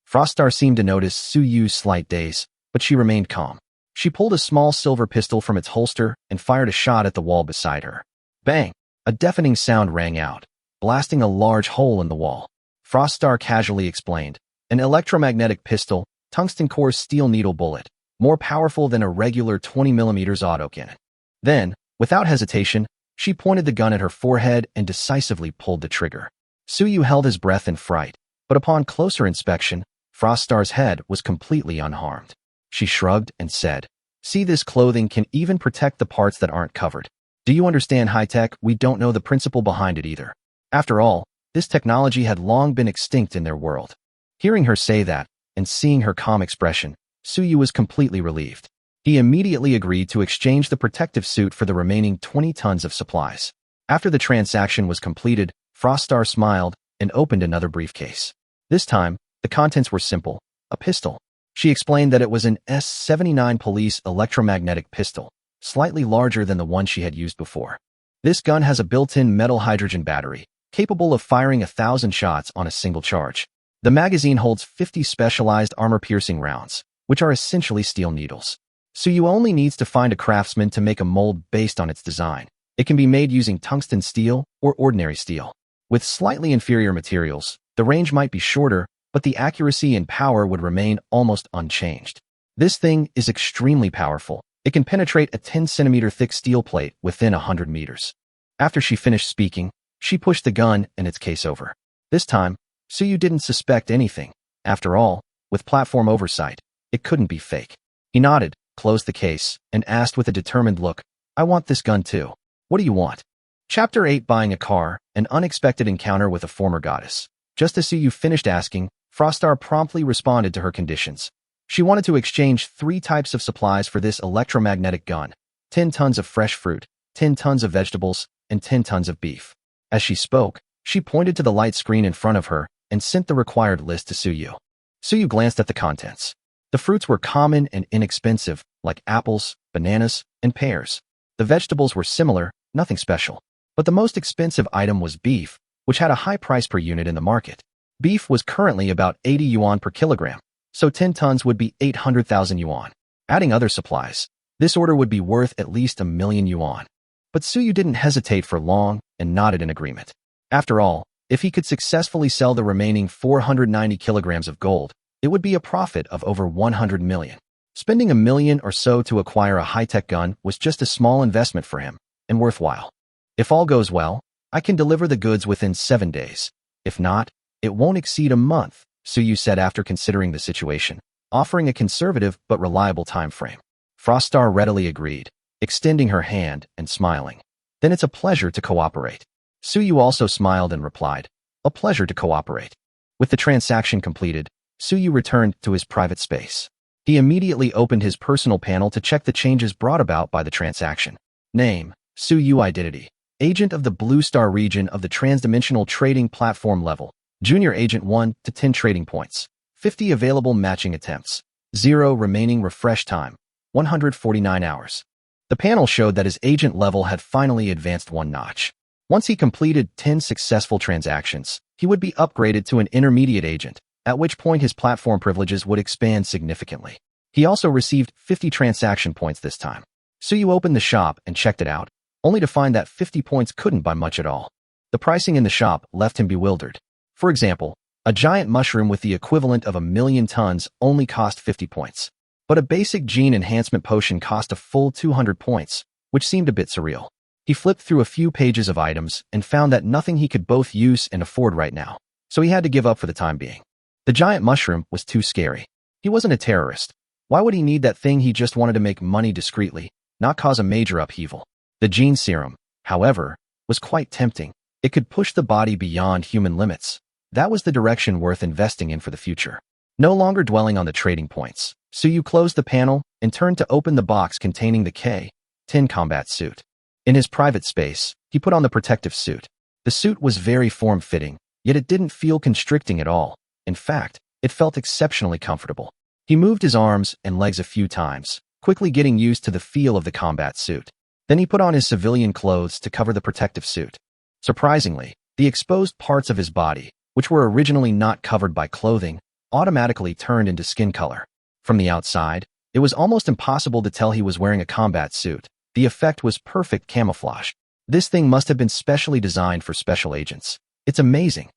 Frostar seemed to notice Suyu's slight daze, but she remained calm. She pulled a small silver pistol from its holster and fired a shot at the wall beside her. Bang! A deafening sound rang out, blasting a large hole in the wall. Froststar casually explained. An electromagnetic pistol, tungsten core steel needle bullet, more powerful than a regular 20mm autocannon. Then, without hesitation, she pointed the gun at her forehead and decisively pulled the trigger. Suyu held his breath in fright, but upon closer inspection, Froststar's head was completely unharmed. She shrugged and said, "See, this clothing can even protect the parts that aren't covered. Do you understand high-tech? We don't know the principle behind it either." After all, this technology had long been extinct in their world. Hearing her say that, and seeing her calm expression, Suyu was completely relieved. He immediately agreed to exchange the protective suit for the remaining 20 tons of supplies. After the transaction was completed, Froststar smiled and opened another briefcase. This time, the contents were simple: a pistol. She explained that it was an S-79 police electromagnetic pistol, slightly larger than the one she had used before. This gun has a built-in metal hydrogen battery, capable of firing 1,000 shots on a single charge. The magazine holds 50 specialized armor-piercing rounds, which are essentially steel needles. Suyu only needs to find a craftsman to make a mold based on its design. It can be made using tungsten steel or ordinary steel. With slightly inferior materials, the range might be shorter, but the accuracy and power would remain almost unchanged. This thing is extremely powerful. It can penetrate a 10-centimeter thick steel plate within 100 meters. After she finished speaking, she pushed the gun and its case over. This time, Suyu didn't suspect anything. After all, with platform oversight, it couldn't be fake. He nodded, closed the case, and asked with a determined look, "I want this gun too. What do you want?" Chapter 8: Buying a Car, an unexpected encounter with a former goddess. Just as Suyu finished asking, Froststar promptly responded to her conditions. She wanted to exchange 3 types of supplies for this electromagnetic gun: 10 tons of fresh fruit, 10 tons of vegetables, and 10 tons of beef. As she spoke, she pointed to the light screen in front of her and sent the required list to Suyu. Suyu glanced at the contents. The fruits were common and inexpensive, like apples, bananas, and pears. The vegetables were similar, nothing special. But the most expensive item was beef, which had a high price per unit in the market. Beef was currently about 80 yuan per kilogram, so 10 tons would be 800,000 yuan. Adding other supplies, this order would be worth at least 1,000,000 yuan. But Suyu didn't hesitate for long and nodded in agreement. After all, if he could successfully sell the remaining 490 kilograms of gold, it would be a profit of over 100 million. Spending 1,000,000 or so to acquire a high-tech gun was just a small investment for him, and worthwhile. "If all goes well, I can deliver the goods within 7 days. If not, it won't exceed a month," Suyu said after considering the situation, offering a conservative but reliable time frame. Froststar readily agreed, extending her hand and smiling. "Then it's a pleasure to cooperate." Suyu also smiled and replied, "A pleasure to cooperate." With the transaction completed, Suyu returned to his private space. He immediately opened his personal panel to check the changes brought about by the transaction. Name: Suyu. Identity: Agent of the Blue Star region of the Transdimensional Trading Platform level. Junior Agent 1 to 10 trading points. 50 available matching attempts. 0 remaining refresh time. 149 hours. The panel showed that his agent level had finally advanced 1 notch. Once he completed 10 successful transactions, he would be upgraded to an intermediate agent, at which point his platform privileges would expand significantly. He also received 50 transaction points this time. Suyu opened the shop and checked it out, only to find that 50 points couldn't buy much at all. The pricing in the shop left him bewildered. For example, a giant mushroom with the equivalent of 1,000,000 tons only cost 50 points. But a basic gene enhancement potion cost a full 200 points, which seemed a bit surreal. He flipped through a few pages of items and found that nothing he could both use and afford right now, so he had to give up for the time being. The giant mushroom was too scary. He wasn't a terrorist. Why would he need that thing? He just wanted to make money discreetly, not cause a major upheaval. The gene serum, however, was quite tempting. It could push the body beyond human limits. That was the direction worth investing in for the future. No longer dwelling on the trading points, Suyu closed the panel and turned to open the box containing the K-10 combat suit. In his private space, he put on the protective suit. The suit was very form-fitting, yet it didn't feel constricting at all. In fact, it felt exceptionally comfortable. He moved his arms and legs a few times, quickly getting used to the feel of the combat suit. Then he put on his civilian clothes to cover the protective suit. Surprisingly, the exposed parts of his body, which were originally not covered by clothing, automatically turned into skin color. From the outside, it was almost impossible to tell he was wearing a combat suit. The effect was perfect camouflage. This thing must have been specially designed for special agents. It's amazing.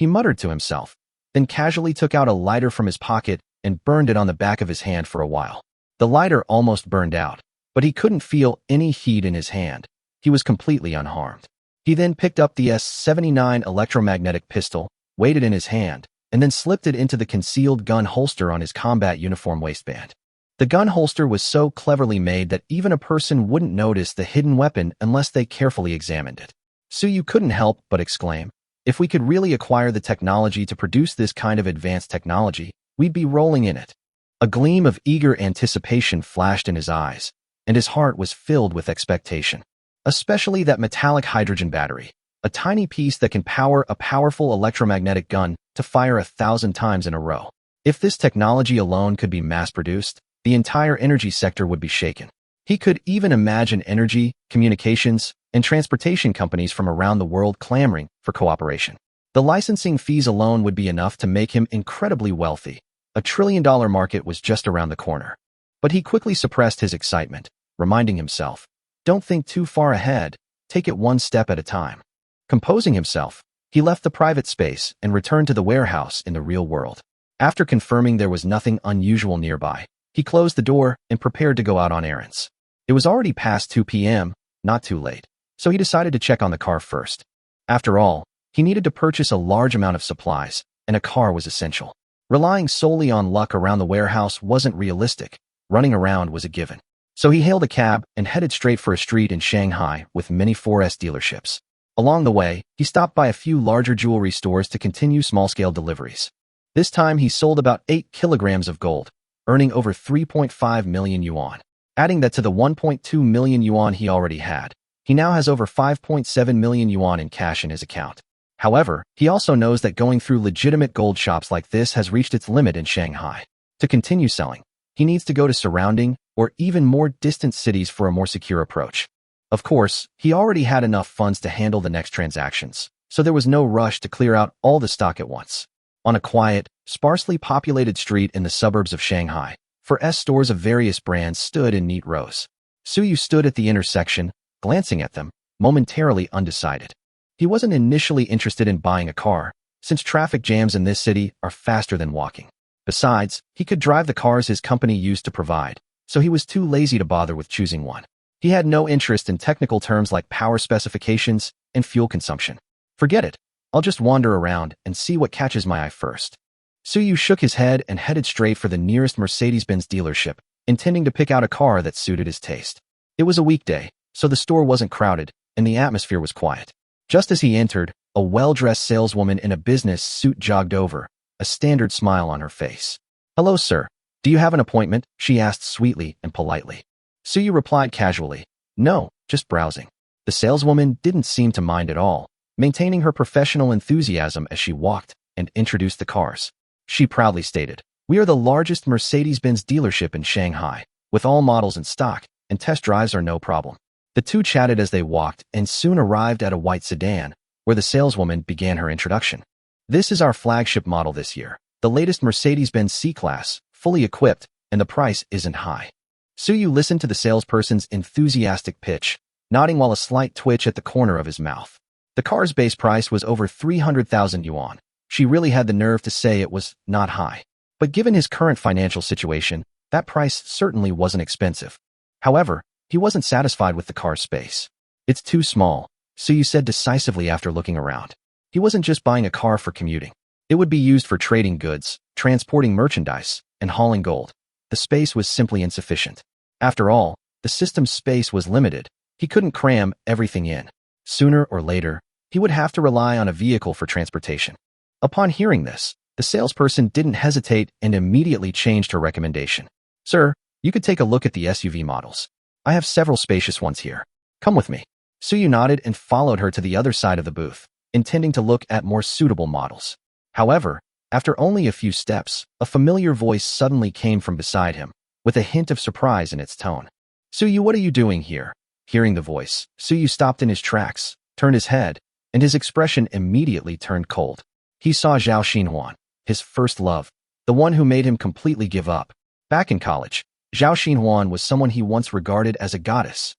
He muttered to himself, then casually took out a lighter from his pocket and burned it on the back of his hand for a while. The lighter almost burned out, but he couldn't feel any heat in his hand. He was completely unharmed. He then picked up the S-79 electromagnetic pistol, weighed it in his hand, and then slipped it into the concealed gun holster on his combat uniform waistband. The gun holster was so cleverly made that even a person wouldn't notice the hidden weapon unless they carefully examined it. Suyu couldn't help but exclaim, "If we could really acquire the technology to produce this kind of advanced technology, we'd be rolling in it." A gleam of eager anticipation flashed in his eyes, and his heart was filled with expectation. Especially that metallic hydrogen battery, a tiny piece that can power a powerful electromagnetic gun to fire 1,000 times in a row. If this technology alone could be mass-produced, the entire energy sector would be shaken. He could even imagine energy, communications, and transportation companies from around the world clamoring for cooperation. The licensing fees alone would be enough to make him incredibly wealthy. A trillion-dollar market was just around the corner. But he quickly suppressed his excitement, reminding himself, "Don't think too far ahead, take it one step at a time." Composing himself, he left the private space and returned to the warehouse in the real world. After confirming there was nothing unusual nearby, he closed the door and prepared to go out on errands. It was already past 2 p.m., not too late, so he decided to check on the car first. After all, he needed to purchase a large amount of supplies, and a car was essential. Relying solely on luck around the warehouse wasn't realistic. Running around was a given. So he hailed a cab and headed straight for a street in Shanghai with many 4S dealerships. Along the way, he stopped by a few larger jewelry stores to continue small-scale deliveries. This time he sold about 8 kilograms of gold, earning over 3.5 million yuan. Adding that to the 1.2 million yuan he already had, he now has over 5.7 million yuan in cash in his account. However, he also knows that going through legitimate gold shops like this has reached its limit in Shanghai. To continue selling, he needs to go to surrounding or even more distant cities for a more secure approach. Of course, he already had enough funds to handle the next transactions, so there was no rush to clear out all the stock at once. On a quiet, sparsely populated street in the suburbs of Shanghai, 4S stores of various brands stood in neat rows. Suyu stood at the intersection, glancing at them, momentarily undecided. He wasn't initially interested in buying a car, since traffic jams in this city are faster than walking. Besides, he could drive the cars his company used to provide, so he was too lazy to bother with choosing one. He had no interest in technical terms like power specifications and fuel consumption. Forget it. I'll just wander around and see what catches my eye first. Suyu shook his head and headed straight for the nearest Mercedes-Benz dealership, intending to pick out a car that suited his taste. It was a weekday, so the store wasn't crowded, and the atmosphere was quiet. Just as he entered, a well-dressed saleswoman in a business suit jogged over, a standard smile on her face. "Hello, sir. Do you have an appointment?" she asked sweetly and politely. Suyu replied casually, "No, just browsing." The saleswoman didn't seem to mind at all, maintaining her professional enthusiasm as she walked and introduced the cars. She proudly stated, "We are the largest Mercedes-Benz dealership in Shanghai, with all models in stock, and test drives are no problem." The two chatted as they walked and soon arrived at a white sedan, where the saleswoman began her introduction. "This is our flagship model this year, the latest Mercedes-Benz C-Class, fully equipped, and the price isn't high." Suyu listened to the salesperson's enthusiastic pitch, nodding while a slight twitch at the corner of his mouth. The car's base price was over 300,000 yuan. She really had the nerve to say it was not high. But given his current financial situation, that price certainly wasn't expensive. However, he wasn't satisfied with the car's space. "It's too small," Suyu said decisively after looking around. He wasn't just buying a car for commuting. It would be used for trading goods, transporting merchandise, and hauling gold. The space was simply insufficient. After all, the system's space was limited. He couldn't cram everything in. Sooner or later, he would have to rely on a vehicle for transportation. Upon hearing this, the salesperson didn't hesitate and immediately changed her recommendation. "Sir, you could take a look at the SUV models. I have several spacious ones here. Come with me." Suyu nodded and followed her to the other side of the booth, intending to look at more suitable models. However, after only a few steps, a familiar voice suddenly came from beside him, with a hint of surprise in its tone. "Suyu, what are you doing here?" Hearing the voice, Suyu stopped in his tracks, turned his head, and his expression immediately turned cold. He saw Zhao Xinhuan, his first love, the one who made him completely give up. Back in college, Zhao Xinhuan was someone he once regarded as a goddess.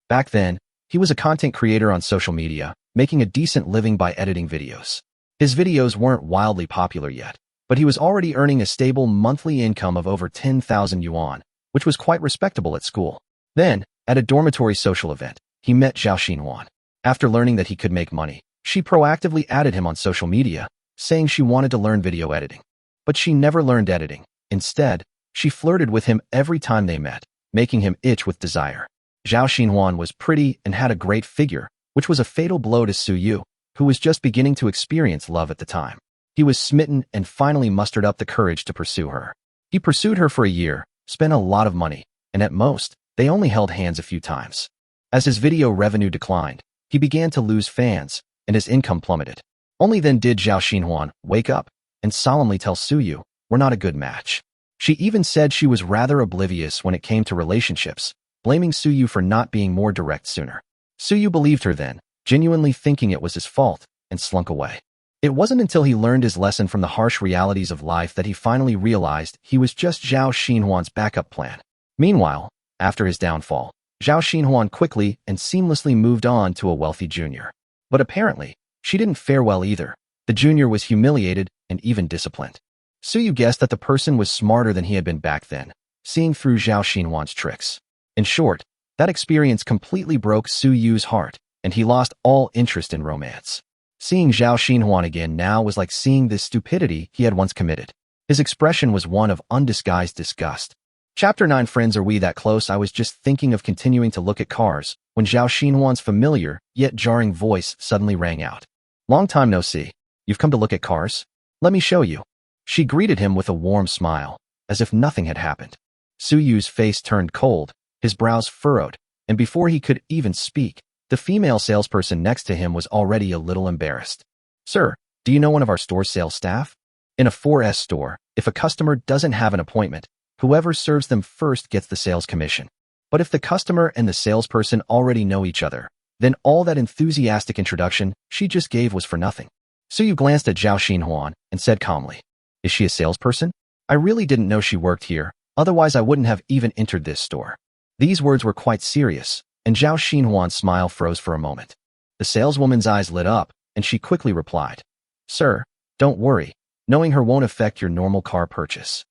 Back then, he was a content creator on social media, making a decent living by editing videos. His videos weren't wildly popular yet, but he was already earning a stable monthly income of over 10,000 yuan, which was quite respectable at school. Then, at a dormitory social event, he met Zhao Xinhuan. After learning that he could make money, she proactively added him on social media, saying she wanted to learn video editing. But she never learned editing. Instead, she flirted with him every time they met, making him itch with desire. Zhao Xinhuan was pretty and had a great figure, which was a fatal blow to Su Yu, who was just beginning to experience love at the time. He was smitten and finally mustered up the courage to pursue her. He pursued her for a year, spent a lot of money, and at most, they only held hands a few times. As his video revenue declined, he began to lose fans, and his income plummeted. Only then did Zhao Xinhuan wake up and solemnly tell Su Yu, "We're not a good match." She even said she was rather oblivious when it came to relationships, blaming Su Yu for not being more direct sooner. Su Yu believed her then, genuinely thinking it was his fault, and slunk away. It wasn't until he learned his lesson from the harsh realities of life that he finally realized he was just Zhao Xinhuan's backup plan. Meanwhile, after his downfall, Zhao Xinhuan quickly and seamlessly moved on to a wealthy junior. But apparently, she didn't fare well either. The junior was humiliated and even disciplined. Su Yu guessed that the person was smarter than he had been back then, seeing through Zhao Xinhuan's tricks. In short, that experience completely broke Su Yu's heart, and he lost all interest in romance. Seeing Zhao Xinhuan again now was like seeing the stupidity he had once committed. His expression was one of undisguised disgust. Chapter 9. Friends, are we that close? I was just thinking of continuing to look at cars when Zhao Xinhuan's familiar yet jarring voice suddenly rang out. "Long time no see. You've come to look at cars? Let me show you." She greeted him with a warm smile, as if nothing had happened. Su Yu's face turned cold, his brows furrowed, and before he could even speak, the female salesperson next to him was already a little embarrassed. "Sir, do you know one of our store sales staff? In a 4S store, if a customer doesn't have an appointment, whoever serves them first gets the sales commission. But if the customer and the salesperson already know each other, then all that enthusiastic introduction she just gave was for nothing." Su Yu glanced at Zhao Xinhuan and said calmly, "Is she a salesperson? I really didn't know she worked here, otherwise I wouldn't have even entered this store." These words were quite serious, and Zhao Xinhuan's smile froze for a moment. The saleswoman's eyes lit up, and she quickly replied, "Sir, don't worry. Knowing her won't affect your normal car purchase.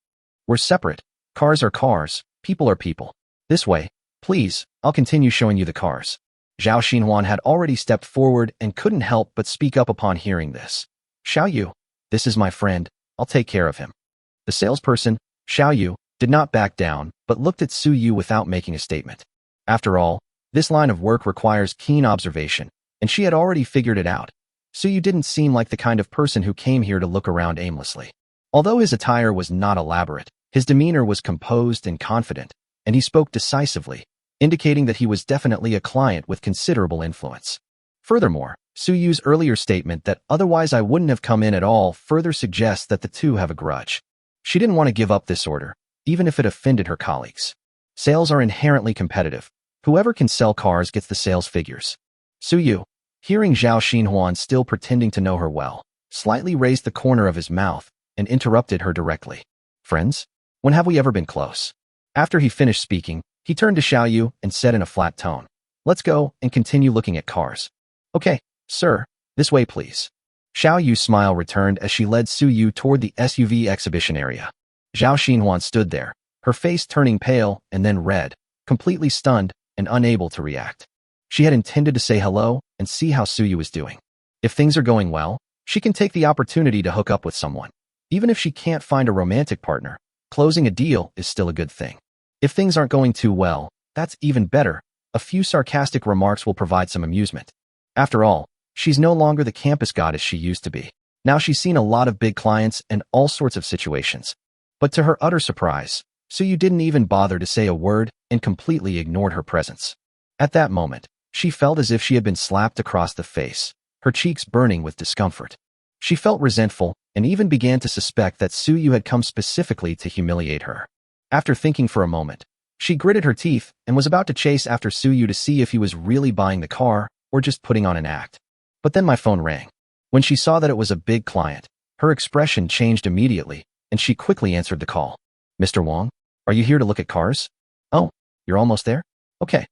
We're separate. Cars are cars, people are people. This way, please, I'll continue showing you the cars." Zhao Xinhuan had already stepped forward and couldn't help but speak up upon hearing this. "Xiao Yu, this is my friend. I'll take care of him." The salesperson, Xiao Yu, did not back down, but looked at Su Yu without making a statement. After all, this line of work requires keen observation, and she had already figured it out. Su Yu didn't seem like the kind of person who came here to look around aimlessly. Although his attire was not elaborate, his demeanor was composed and confident, and he spoke decisively, indicating that he was definitely a client with considerable influence. Furthermore, Su Yu's earlier statement that "otherwise I wouldn't have come in at all" further suggests that the two have a grudge. She didn't want to give up this order, even if it offended her colleagues. Sales are inherently competitive. Whoever can sell cars gets the sales figures. Su Yu, hearing Zhao Xinhuan still pretending to know her well, slightly raised the corner of his mouth and interrupted her directly. "Friends? When have we ever been close?" After he finished speaking, he turned to Xiao Yu and said in a flat tone, "Let's go and continue looking at cars." "Okay, sir, this way please." Xiao Yu's smile returned as she led Su Yu toward the SUV exhibition area. Zhao Xinhuan stood there, her face turning pale and then red, completely stunned and unable to react. She had intended to say hello and see how Su Yu was doing. If things are going well, she can take the opportunity to hook up with someone. Even if she can't find a romantic partner, closing a deal is still a good thing. If things aren't going too well, that's even better. A few sarcastic remarks will provide some amusement. After all, she's no longer the campus goddess she used to be. Now she's seen a lot of big clients and all sorts of situations. But to her utter surprise, Su Yu didn't even bother to say a word and completely ignored her presence. At that moment, she felt as if she had been slapped across the face, her cheeks burning with discomfort. She felt resentful and even began to suspect that Su Yu had come specifically to humiliate her. After thinking for a moment, she gritted her teeth and was about to chase after Su Yu to see if he was really buying the car or just putting on an act. But then my phone rang. When she saw that it was a big client, her expression changed immediately, and she quickly answered the call. "Mr. Wang, are you here to look at cars?" "Oh, you're almost there? Okay,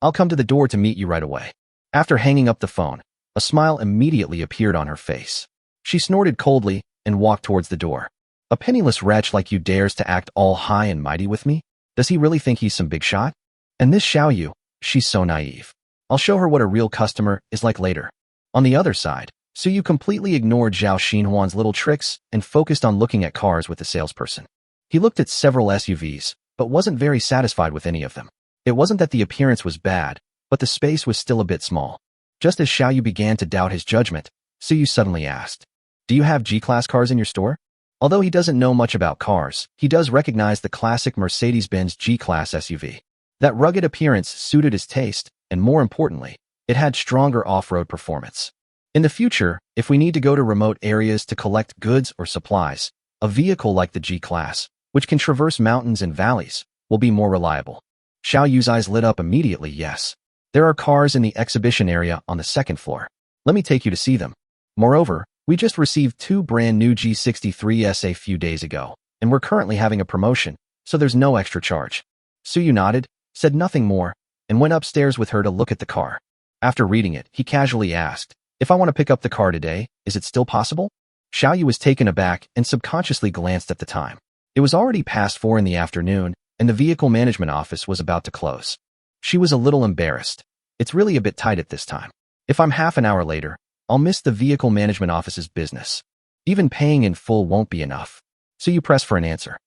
I'll come to the door to meet you right away." After hanging up the phone, a smile immediately appeared on her face. She snorted coldly and walked towards the door. A penniless wretch like you dares to act all high and mighty with me? Does he really think he's some big shot? And this Xiao Yu, she's so naive. I'll show her what a real customer is like later. On the other side, Su Yu completely ignored Zhao Xinhuan's little tricks and focused on looking at cars with the salesperson. He looked at several SUVs, but wasn't very satisfied with any of them. It wasn't that the appearance was bad, but the space was still a bit small. Just as Xiao Yu began to doubt his judgment, Su Yu suddenly asked, "Do you have G-Class cars in your store?" Although he doesn't know much about cars, he does recognize the classic Mercedes-Benz G-Class SUV. That rugged appearance suited his taste, and more importantly, it had stronger off-road performance. In the future, if we need to go to remote areas to collect goods or supplies, a vehicle like the G-Class, which can traverse mountains and valleys, will be more reliable. Xiao Yu's eyes lit up immediately. Yes. There are cars in the exhibition area on the second floor. Let me take you to see them. Moreover, we just received 2 brand new G63s a few days ago, and we're currently having a promotion, so there's no extra charge. Su Yu nodded, said nothing more, and went upstairs with her to look at the car. After reading it, he casually asked, "If I want to pick up the car today, is it still possible?" Xiao Yu was taken aback and subconsciously glanced at the time. It was already past 4 in the afternoon, and the vehicle management office was about to close. She was a little embarrassed. It's really a bit tight at this time. If I'm half an hour later, I'll miss the vehicle management office's business. Even paying in full won't be enough. So you press for an answer.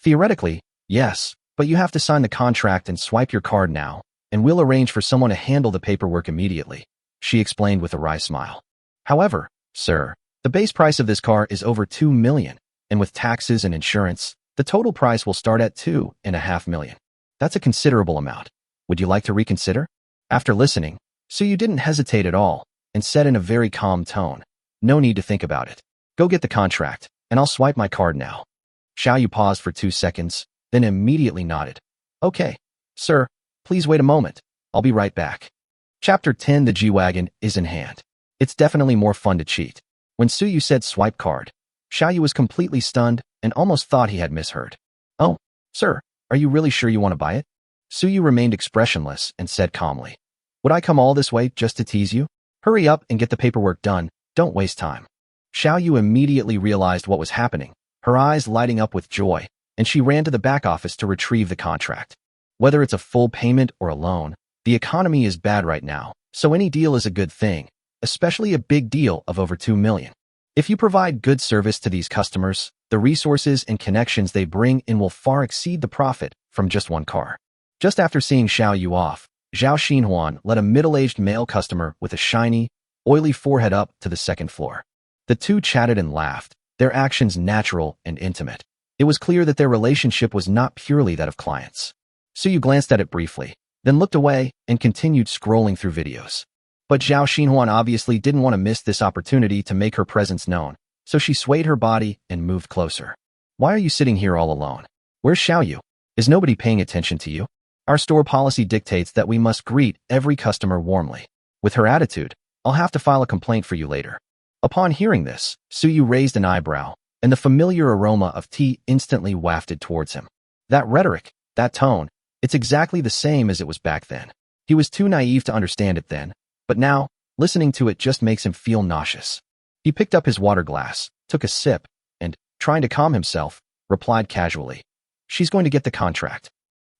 Theoretically, yes, but you have to sign the contract and swipe your card now, and we'll arrange for someone to handle the paperwork immediately, she explained with a wry smile. However, sir, the base price of this car is over 2 million, and with taxes and insurance, the total price will start at 2.5 million. That's a considerable amount. Would you like to reconsider? After listening, Su Yu didn't hesitate at all, and said in a very calm tone, "No need to think about it. Go get the contract, and I'll swipe my card now." Xiao Yu paused for 2 seconds, then immediately nodded. "Okay, sir, please wait a moment. I'll be right back." Chapter 10. The G-Wagon is in hand. It's definitely more fun to cheat. When Su Yu said swipe card, Xiao Yu was completely stunned and almost thought he had misheard. "Oh, sir, are you really sure you want to buy it?" Su Yu remained expressionless and said calmly, "Would I come all this way just to tease you? Hurry up and get the paperwork done. Don't waste time." Xiao Yu immediately realized what was happening, her eyes lighting up with joy, and she ran to the back office to retrieve the contract. Whether it's a full payment or a loan, the economy is bad right now, so any deal is a good thing, especially a big deal of over 2 million. If you provide good service to these customers, the resources and connections they bring in will far exceed the profit from just one car. Just after seeing Xiao Yu off, Zhao Xinhuan led a middle-aged male customer with a shiny, oily forehead up to the second floor. The two chatted and laughed, their actions natural and intimate. It was clear that their relationship was not purely that of clients. Su Yu glanced at it briefly, then looked away and continued scrolling through videos. But Zhao Xinhuan obviously didn't want to miss this opportunity to make her presence known, so she swayed her body and moved closer. "Why are you sitting here all alone? Where's Xiao Yu? Is nobody paying attention to you? Our store policy dictates that we must greet every customer warmly. With her attitude, I'll have to file a complaint for you later." Upon hearing this, Su Yu raised an eyebrow, and the familiar aroma of tea instantly wafted towards him. That rhetoric, that tone, it's exactly the same as it was back then. He was too naive to understand it then, but now, listening to it just makes him feel nauseous. He picked up his water glass, took a sip, and, trying to calm himself, replied casually, "She's going to get the contract."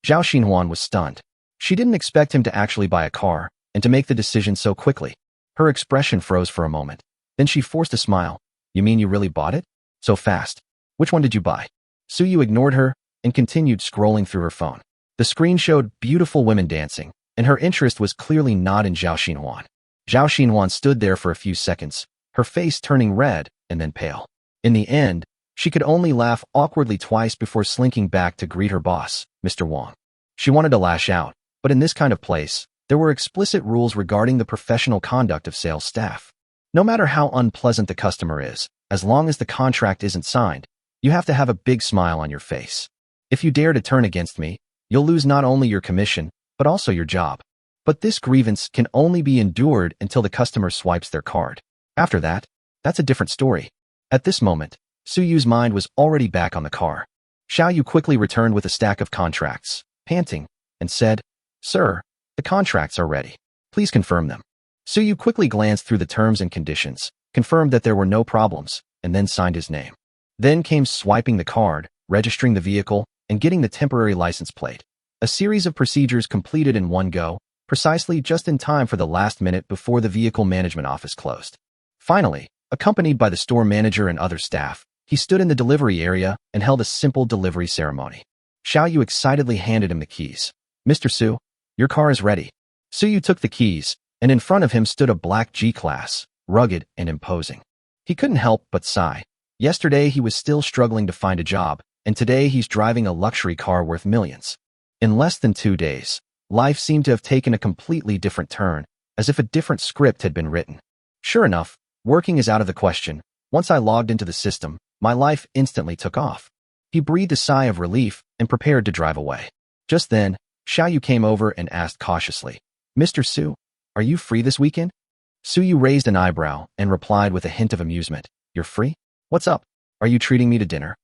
Zhao Xinhuan was stunned. She didn't expect him to actually buy a car, and to make the decision so quickly. Her expression froze for a moment. Then she forced a smile. "You mean you really bought it? So fast. Which one did you buy?" Su Yu ignored her and continued scrolling through her phone. The screen showed beautiful women dancing, and her interest was clearly not in Zhao Xinhuan. Zhao Xinhuan stood there for a few seconds, her face turning red and then pale. In the end, she could only laugh awkwardly twice before slinking back to greet her boss, Mr. Wang. She wanted to lash out, but in this kind of place, there were explicit rules regarding the professional conduct of sales staff. No matter how unpleasant the customer is, as long as the contract isn't signed, you have to have a big smile on your face. If you dare to turn against me, you'll lose not only your commission, but also your job. But this grievance can only be endured until the customer swipes their card. After that, that's a different story. At this moment, Su Yu's mind was already back on the car. Xiao Yu quickly returned with a stack of contracts, panting, and said, "Sir, the contracts are ready. Please confirm them." Su Yu quickly glanced through the terms and conditions, confirmed that there were no problems, and then signed his name. Then came swiping the card, registering the vehicle, and getting the temporary license plate. A series of procedures completed in one go, precisely just in time for the last minute before the vehicle management office closed. Finally, accompanied by the store manager and other staff, he stood in the delivery area and held a simple delivery ceremony. Xiaoyu excitedly handed him the keys. "Mr. Su, your car is ready." Suyu took the keys, and in front of him stood a black G-Class, rugged and imposing. He couldn't help but sigh. Yesterday he was still struggling to find a job, and today he's driving a luxury car worth millions. In less than 2 days, life seemed to have taken a completely different turn, as if a different script had been written. Sure enough, working is out of the question. Once I logged into the system, my life instantly took off. He breathed a sigh of relief and prepared to drive away. Just then, Xiaoyu came over and asked cautiously, "Mr. Su, are you free this weekend?" Suyu raised an eyebrow and replied with a hint of amusement, "You're free? What's up? Are you treating me to dinner?"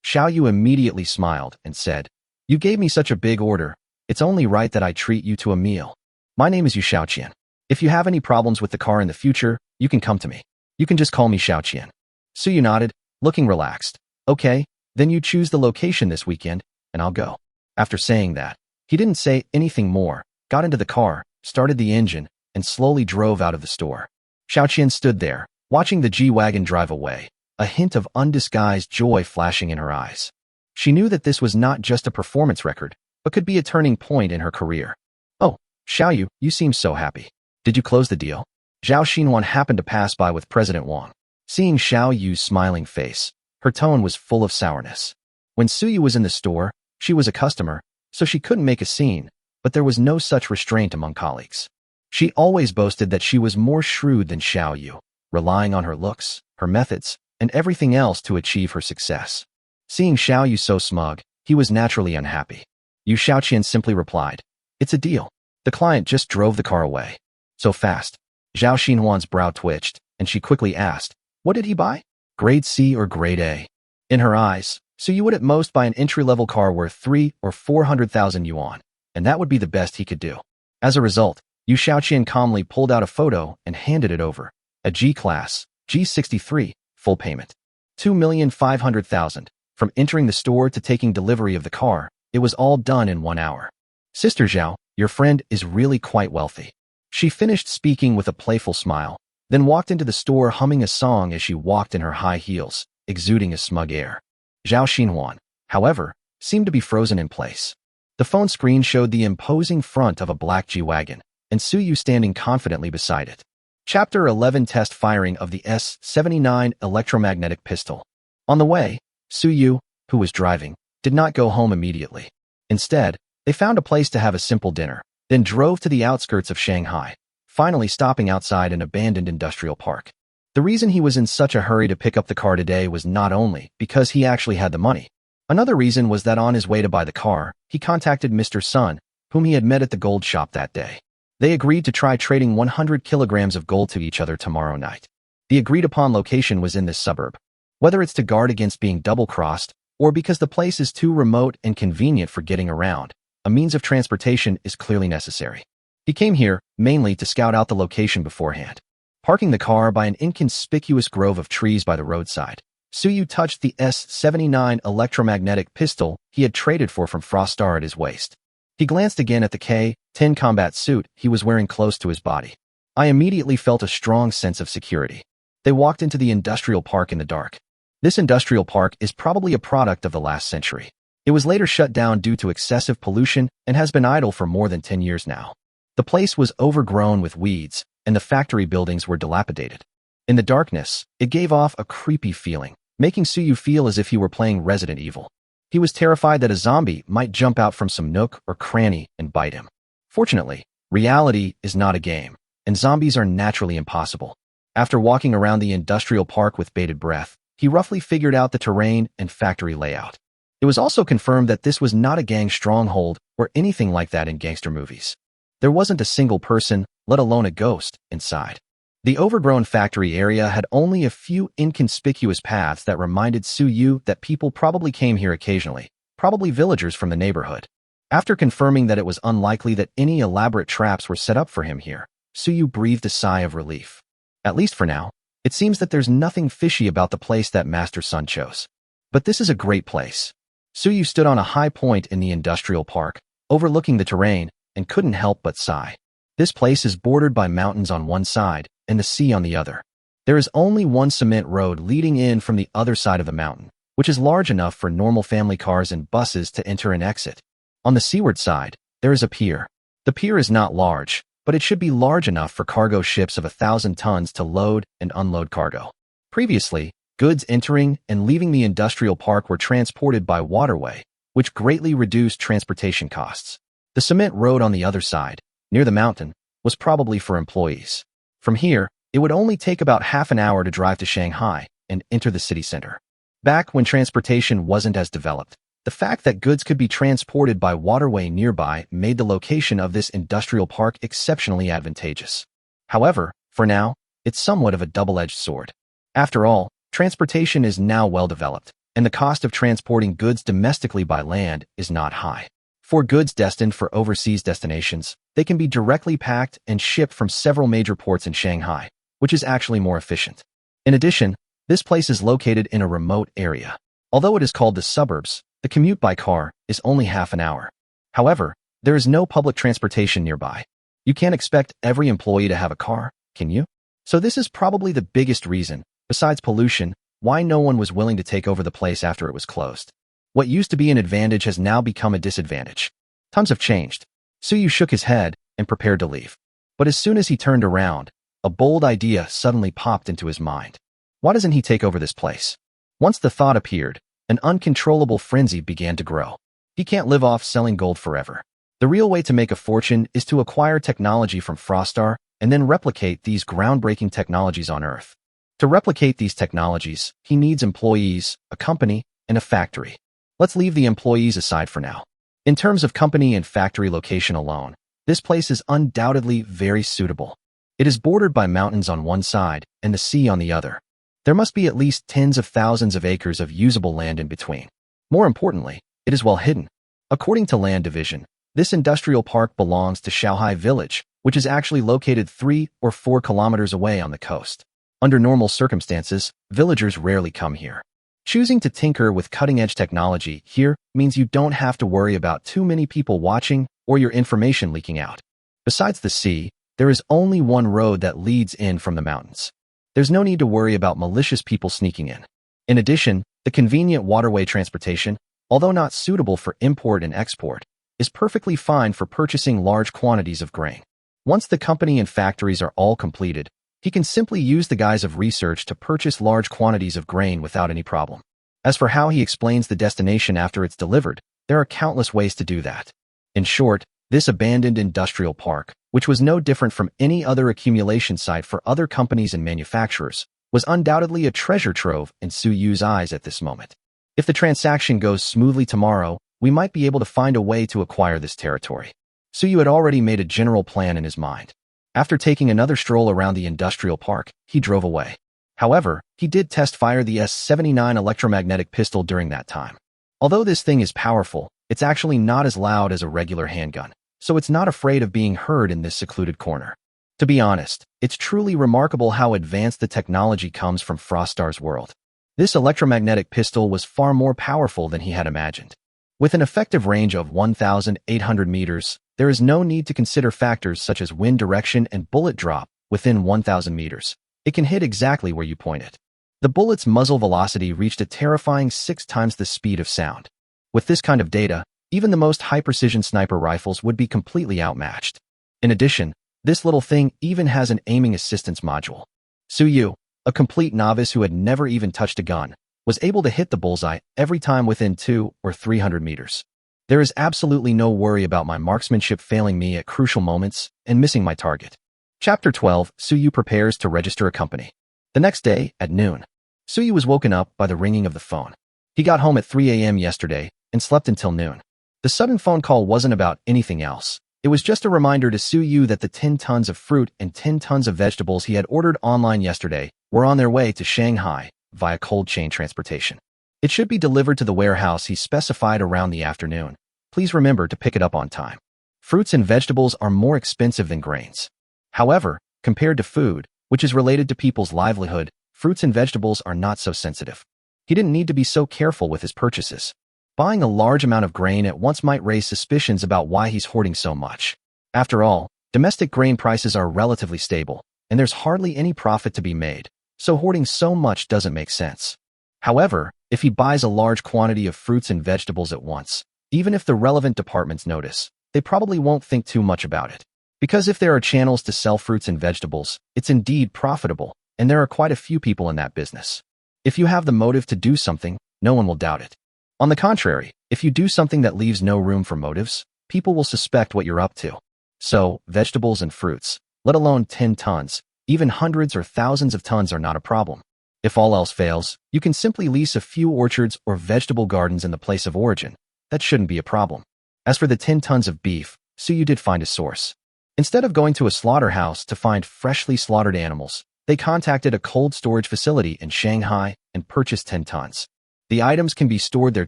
Xiaoyu immediately smiled and said, "You gave me such a big order. It's only right that I treat you to a meal. My name is Yu Xiaoqian. If you have any problems with the car in the future, you can come to me. You can just call me Xiaoqian." Suyu nodded, looking relaxed. "Okay, then you choose the location this weekend, and I'll go." After saying that, he didn't say anything more, got into the car, started the engine, and slowly drove out of the store. Xiaoqian stood there, watching the G-Wagon drive away, a hint of undisguised joy flashing in her eyes. She knew that this was not just a performance record, but could be a turning point in her career. "Oh, Xiaoyu, you seem so happy. Did you close the deal?" Zhao Xinhuan happened to pass by with President Wang. Seeing Xiaoyu's smiling face, her tone was full of sourness. When Suyu was in the store, she was a customer, so she couldn't make a scene, but there was no such restraint among colleagues. She always boasted that she was more shrewd than Xiaoyu, relying on her looks, her methods, and everything else to achieve her success. Seeing Xiaoyu so smug, he was naturally unhappy. Yu Xiaoqian simply replied, "It's a deal." The client just drove the car away. So fast. Zhao Xinhuan's brow twitched, and she quickly asked, "What did he buy? Grade C or Grade A?" In her eyes, Suyu would at most buy an entry-level car worth 300,000 or 400,000 yuan, and that would be the best he could do. As a result, Yu Xiaoqian calmly pulled out a photo and handed it over. A G-Class, G63, full payment. 2,500,000. From entering the store to taking delivery of the car, it was all done in 1 hour. "Sister Zhao, your friend is really quite wealthy." She finished speaking with a playful smile, then walked into the store humming a song as she walked in her high heels, exuding a smug air. Zhao Xinhuan, however, seemed to be frozen in place. The phone screen showed the imposing front of a black G-Wagon, and Suyu standing confidently beside it. Chapter 11 Test Firing of the S-79 Electromagnetic Pistol. On the way, Suyu, who was driving, did not go home immediately. Instead, they found a place to have a simple dinner, then drove to the outskirts of Shanghai, finally stopping outside an abandoned industrial park. The reason he was in such a hurry to pick up the car today was not only because he actually had the money. Another reason was that on his way to buy the car, he contacted Mr. Sun, whom he had met at the gold shop that day. They agreed to try trading 100 kilograms of gold to each other tomorrow night. The agreed-upon location was in this suburb. Whether it's to guard against being double-crossed, or because the place is too remote and convenient for getting around, a means of transportation is clearly necessary. He came here, mainly to scout out the location beforehand. Parking the car by an inconspicuous grove of trees by the roadside, Suyu touched the S-79 electromagnetic pistol he had traded for from Frostar at his waist. He glanced again at the K-10 combat suit he was wearing close to his body. I immediately felt a strong sense of security. They walked into the industrial park in the dark. This industrial park is probably a product of the last century. It was later shut down due to excessive pollution and has been idle for more than 10 years now. The place was overgrown with weeds, and the factory buildings were dilapidated. In the darkness, it gave off a creepy feeling, making Suyu feel as if he were playing Resident Evil. He was terrified that a zombie might jump out from some nook or cranny and bite him. Fortunately, reality is not a game, and zombies are naturally impossible. After walking around the industrial park with bated breath, he roughly figured out the terrain and factory layout. It was also confirmed that this was not a gang stronghold or anything like that in gangster movies. There wasn't a single person, let alone a ghost, inside. The overgrown factory area had only a few inconspicuous paths that reminded Suyu that people probably came here occasionally, probably villagers from the neighborhood. After confirming that it was unlikely that any elaborate traps were set up for him here, Suyu breathed a sigh of relief. At least for now, It seems that there's nothing fishy about the place that Master Sun chose. But this is a great place. Suyu stood on a high point in the industrial park, overlooking the terrain, and couldn't help but sigh. This place is bordered by mountains on one side and the sea on the other. There is only one cement road leading in from the other side of the mountain, which is large enough for normal family cars and buses to enter and exit. On the seaward side, there is a pier. The pier is not large, but it should be large enough for cargo ships of 1,000 tons to load and unload cargo. Previously, goods entering and leaving the industrial park were transported by waterway, which greatly reduced transportation costs. The cement road on the other side, near the mountain, was probably for employees. From here, it would only take about half an hour to drive to Shanghai and enter the city center. Back when transportation wasn't as developed, the fact that goods could be transported by waterway nearby made the location of this industrial park exceptionally advantageous. However, for now, it's somewhat of a double-edged sword. After all, transportation is now well developed, and the cost of transporting goods domestically by land is not high. For goods destined for overseas destinations, they can be directly packed and shipped from several major ports in Shanghai, which is actually more efficient. In addition, this place is located in a remote area. Although it is called the suburbs, the commute by car is only half an hour. However, there is no public transportation nearby. You can't expect every employee to have a car, can you? So this is probably the biggest reason, besides pollution, why no one was willing to take over the place after it was closed. What used to be an advantage has now become a disadvantage. Times have changed. Suyu shook his head and prepared to leave. But as soon as he turned around, a bold idea suddenly popped into his mind. Why doesn't he take over this place? Once the thought appeared, an uncontrollable frenzy began to grow. He can't live off selling gold forever. The real way to make a fortune is to acquire technology from Frostar and then replicate these groundbreaking technologies on Earth. To replicate these technologies, he needs employees, a company, and a factory. Let's leave the employees aside for now. In terms of company and factory location alone, this place is undoubtedly very suitable. It is bordered by mountains on one side and the sea on the other. There must be at least tens of thousands of acres of usable land in between. More importantly, it is well hidden. According to Land Division, this industrial park belongs to Shaohai Village, which is actually located 3 or 4 kilometers away on the coast. Under normal circumstances, villagers rarely come here. Choosing to tinker with cutting-edge technology here means you don't have to worry about too many people watching or your information leaking out. Besides the sea, there is only one road that leads in from the mountains. There's no need to worry about malicious people sneaking in. In addition, the convenient waterway transportation, although not suitable for import and export, is perfectly fine for purchasing large quantities of grain. Once the company and factories are all completed, he can simply use the guise of research to purchase large quantities of grain without any problem. As for how he explains the destination after it's delivered, there are countless ways to do that. In short, this abandoned industrial park, which was no different from any other accumulation site for other companies and manufacturers, was undoubtedly a treasure trove in Suyu's eyes at this moment. If the transaction goes smoothly tomorrow, we might be able to find a way to acquire this territory. Suyu had already made a general plan in his mind. After taking another stroll around the industrial park, he drove away. However, he did test fire the S-79 electromagnetic pistol during that time. Although this thing is powerful, it's actually not as loud as a regular handgun, so it's not afraid of being heard in this secluded corner. To be honest, it's truly remarkable how advanced the technology comes from Frostar's world. This electromagnetic pistol was far more powerful than he had imagined. With an effective range of 1,800 meters, there is no need to consider factors such as wind direction and bullet drop within 1,000 meters. It can hit exactly where you point it. The bullet's muzzle velocity reached a terrifying 6 times the speed of sound. With this kind of data, even the most high-precision sniper rifles would be completely outmatched. In addition, this little thing even has an aiming assistance module. Suyu, a complete novice who had never even touched a gun, was able to hit the bullseye every time within 200 or 300 meters. There is absolutely no worry about my marksmanship failing me at crucial moments and missing my target. Chapter 12, Suyu prepares to register a company. The next day, at noon, Suyu was woken up by the ringing of the phone. He got home at 3 a.m. yesterday and slept until noon. The sudden phone call wasn't about anything else. It was just a reminder to Suyu that the 10 tons of fruit and 10 tons of vegetables he had ordered online yesterday were on their way to Shanghai via cold chain transportation. It should be delivered to the warehouse he specified around the afternoon. Please remember to pick it up on time. Fruits and vegetables are more expensive than grains. However, compared to food, which is related to people's livelihood, fruits and vegetables are not so sensitive. He didn't need to be so careful with his purchases. Buying a large amount of grain at once might raise suspicions about why he's hoarding so much. After all, domestic grain prices are relatively stable, and there's hardly any profit to be made, so hoarding so much doesn't make sense. However, if he buys a large quantity of fruits and vegetables at once, even if the relevant departments notice, they probably won't think too much about it. Because if there are channels to sell fruits and vegetables, it's indeed profitable, and there are quite a few people in that business. If you have the motive to do something, no one will doubt it. On the contrary, if you do something that leaves no room for motives, people will suspect what you're up to. So, vegetables and fruits, let alone 10 tons, even hundreds or thousands of tons are not a problem. If all else fails, you can simply lease a few orchards or vegetable gardens in the place of origin. That shouldn't be a problem. As for the 10 tons of beef, Suyu did find a source. Instead of going to a slaughterhouse to find freshly slaughtered animals, they contacted a cold storage facility in Shanghai and purchased 10 tons. The items can be stored there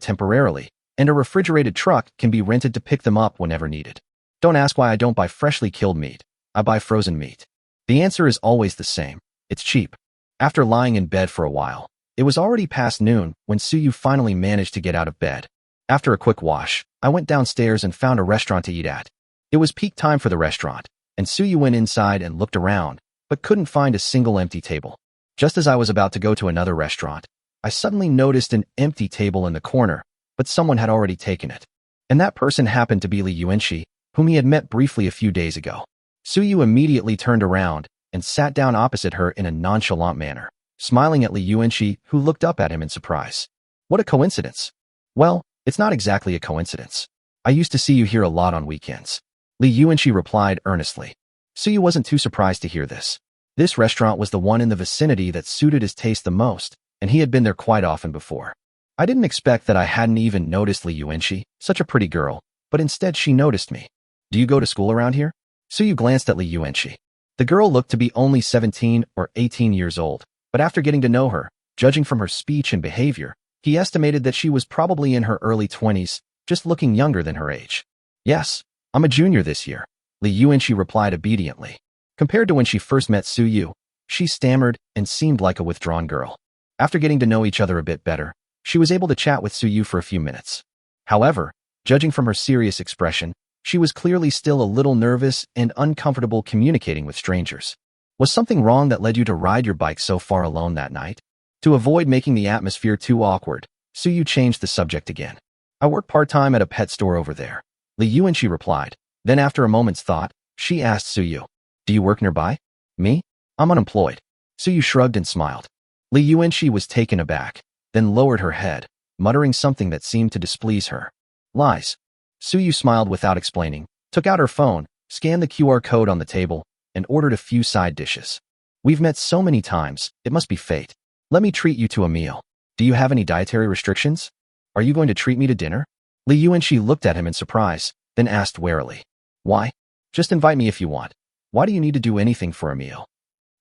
temporarily, and a refrigerated truck can be rented to pick them up whenever needed. Don't ask why I don't buy freshly killed meat. I buy frozen meat. The answer is always the same. It's cheap. After lying in bed for a while, it was already past noon when Suyu finally managed to get out of bed. After a quick wash, I went downstairs and found a restaurant to eat at. It was peak time for the restaurant, and Suyu went inside and looked around, but couldn't find a single empty table. Just as I was about to go to another restaurant, I suddenly noticed an empty table in the corner, but someone had already taken it. And that person happened to be Li Yuanxi, whom he had met briefly a few days ago. Suyu immediately turned around and sat down opposite her in a nonchalant manner, smiling at Li Yuanxi, who looked up at him in surprise. What a coincidence. Well, it's not exactly a coincidence. I used to see you here a lot on weekends. Li Yuanxi replied earnestly. Suyu wasn't too surprised to hear this. This restaurant was the one in the vicinity that suited his taste the most, and he had been there quite often before. I didn't expect that I hadn't even noticed Li Yuanxi, such a pretty girl, but instead she noticed me. Do you go to school around here? Suyu glanced at Li Yuanxi. The girl looked to be only 17 or 18 years old, but after getting to know her, judging from her speech and behavior, he estimated that she was probably in her early 20s, just looking younger than her age. Yes, I'm a junior this year, Li Yuanxi replied obediently. Compared to when she first met Suyu, she stammered and seemed like a withdrawn girl. After getting to know each other a bit better, she was able to chat with Suyu for a few minutes. However, judging from her serious expression, she was clearly still a little nervous and uncomfortable communicating with strangers. Was something wrong that led you to ride your bike so far alone that night? To avoid making the atmosphere too awkward, Suyu changed the subject again. I work part-time at a pet store over there, Li Yuanxi replied. Then after a moment's thought, she asked Suyu, do you work nearby? Me? I'm unemployed. Suyu shrugged and smiled. Li Yuanxi was taken aback, then lowered her head, muttering something that seemed to displease her. Lies. Suyu smiled without explaining, took out her phone, scanned the QR code on the table, and ordered a few side dishes. We've met so many times, it must be fate. Let me treat you to a meal. Do you have any dietary restrictions? Are you going to treat me to dinner? Li Yuanxi looked at him in surprise, then asked warily. Why? Just invite me if you want. Why do you need to do anything for a meal?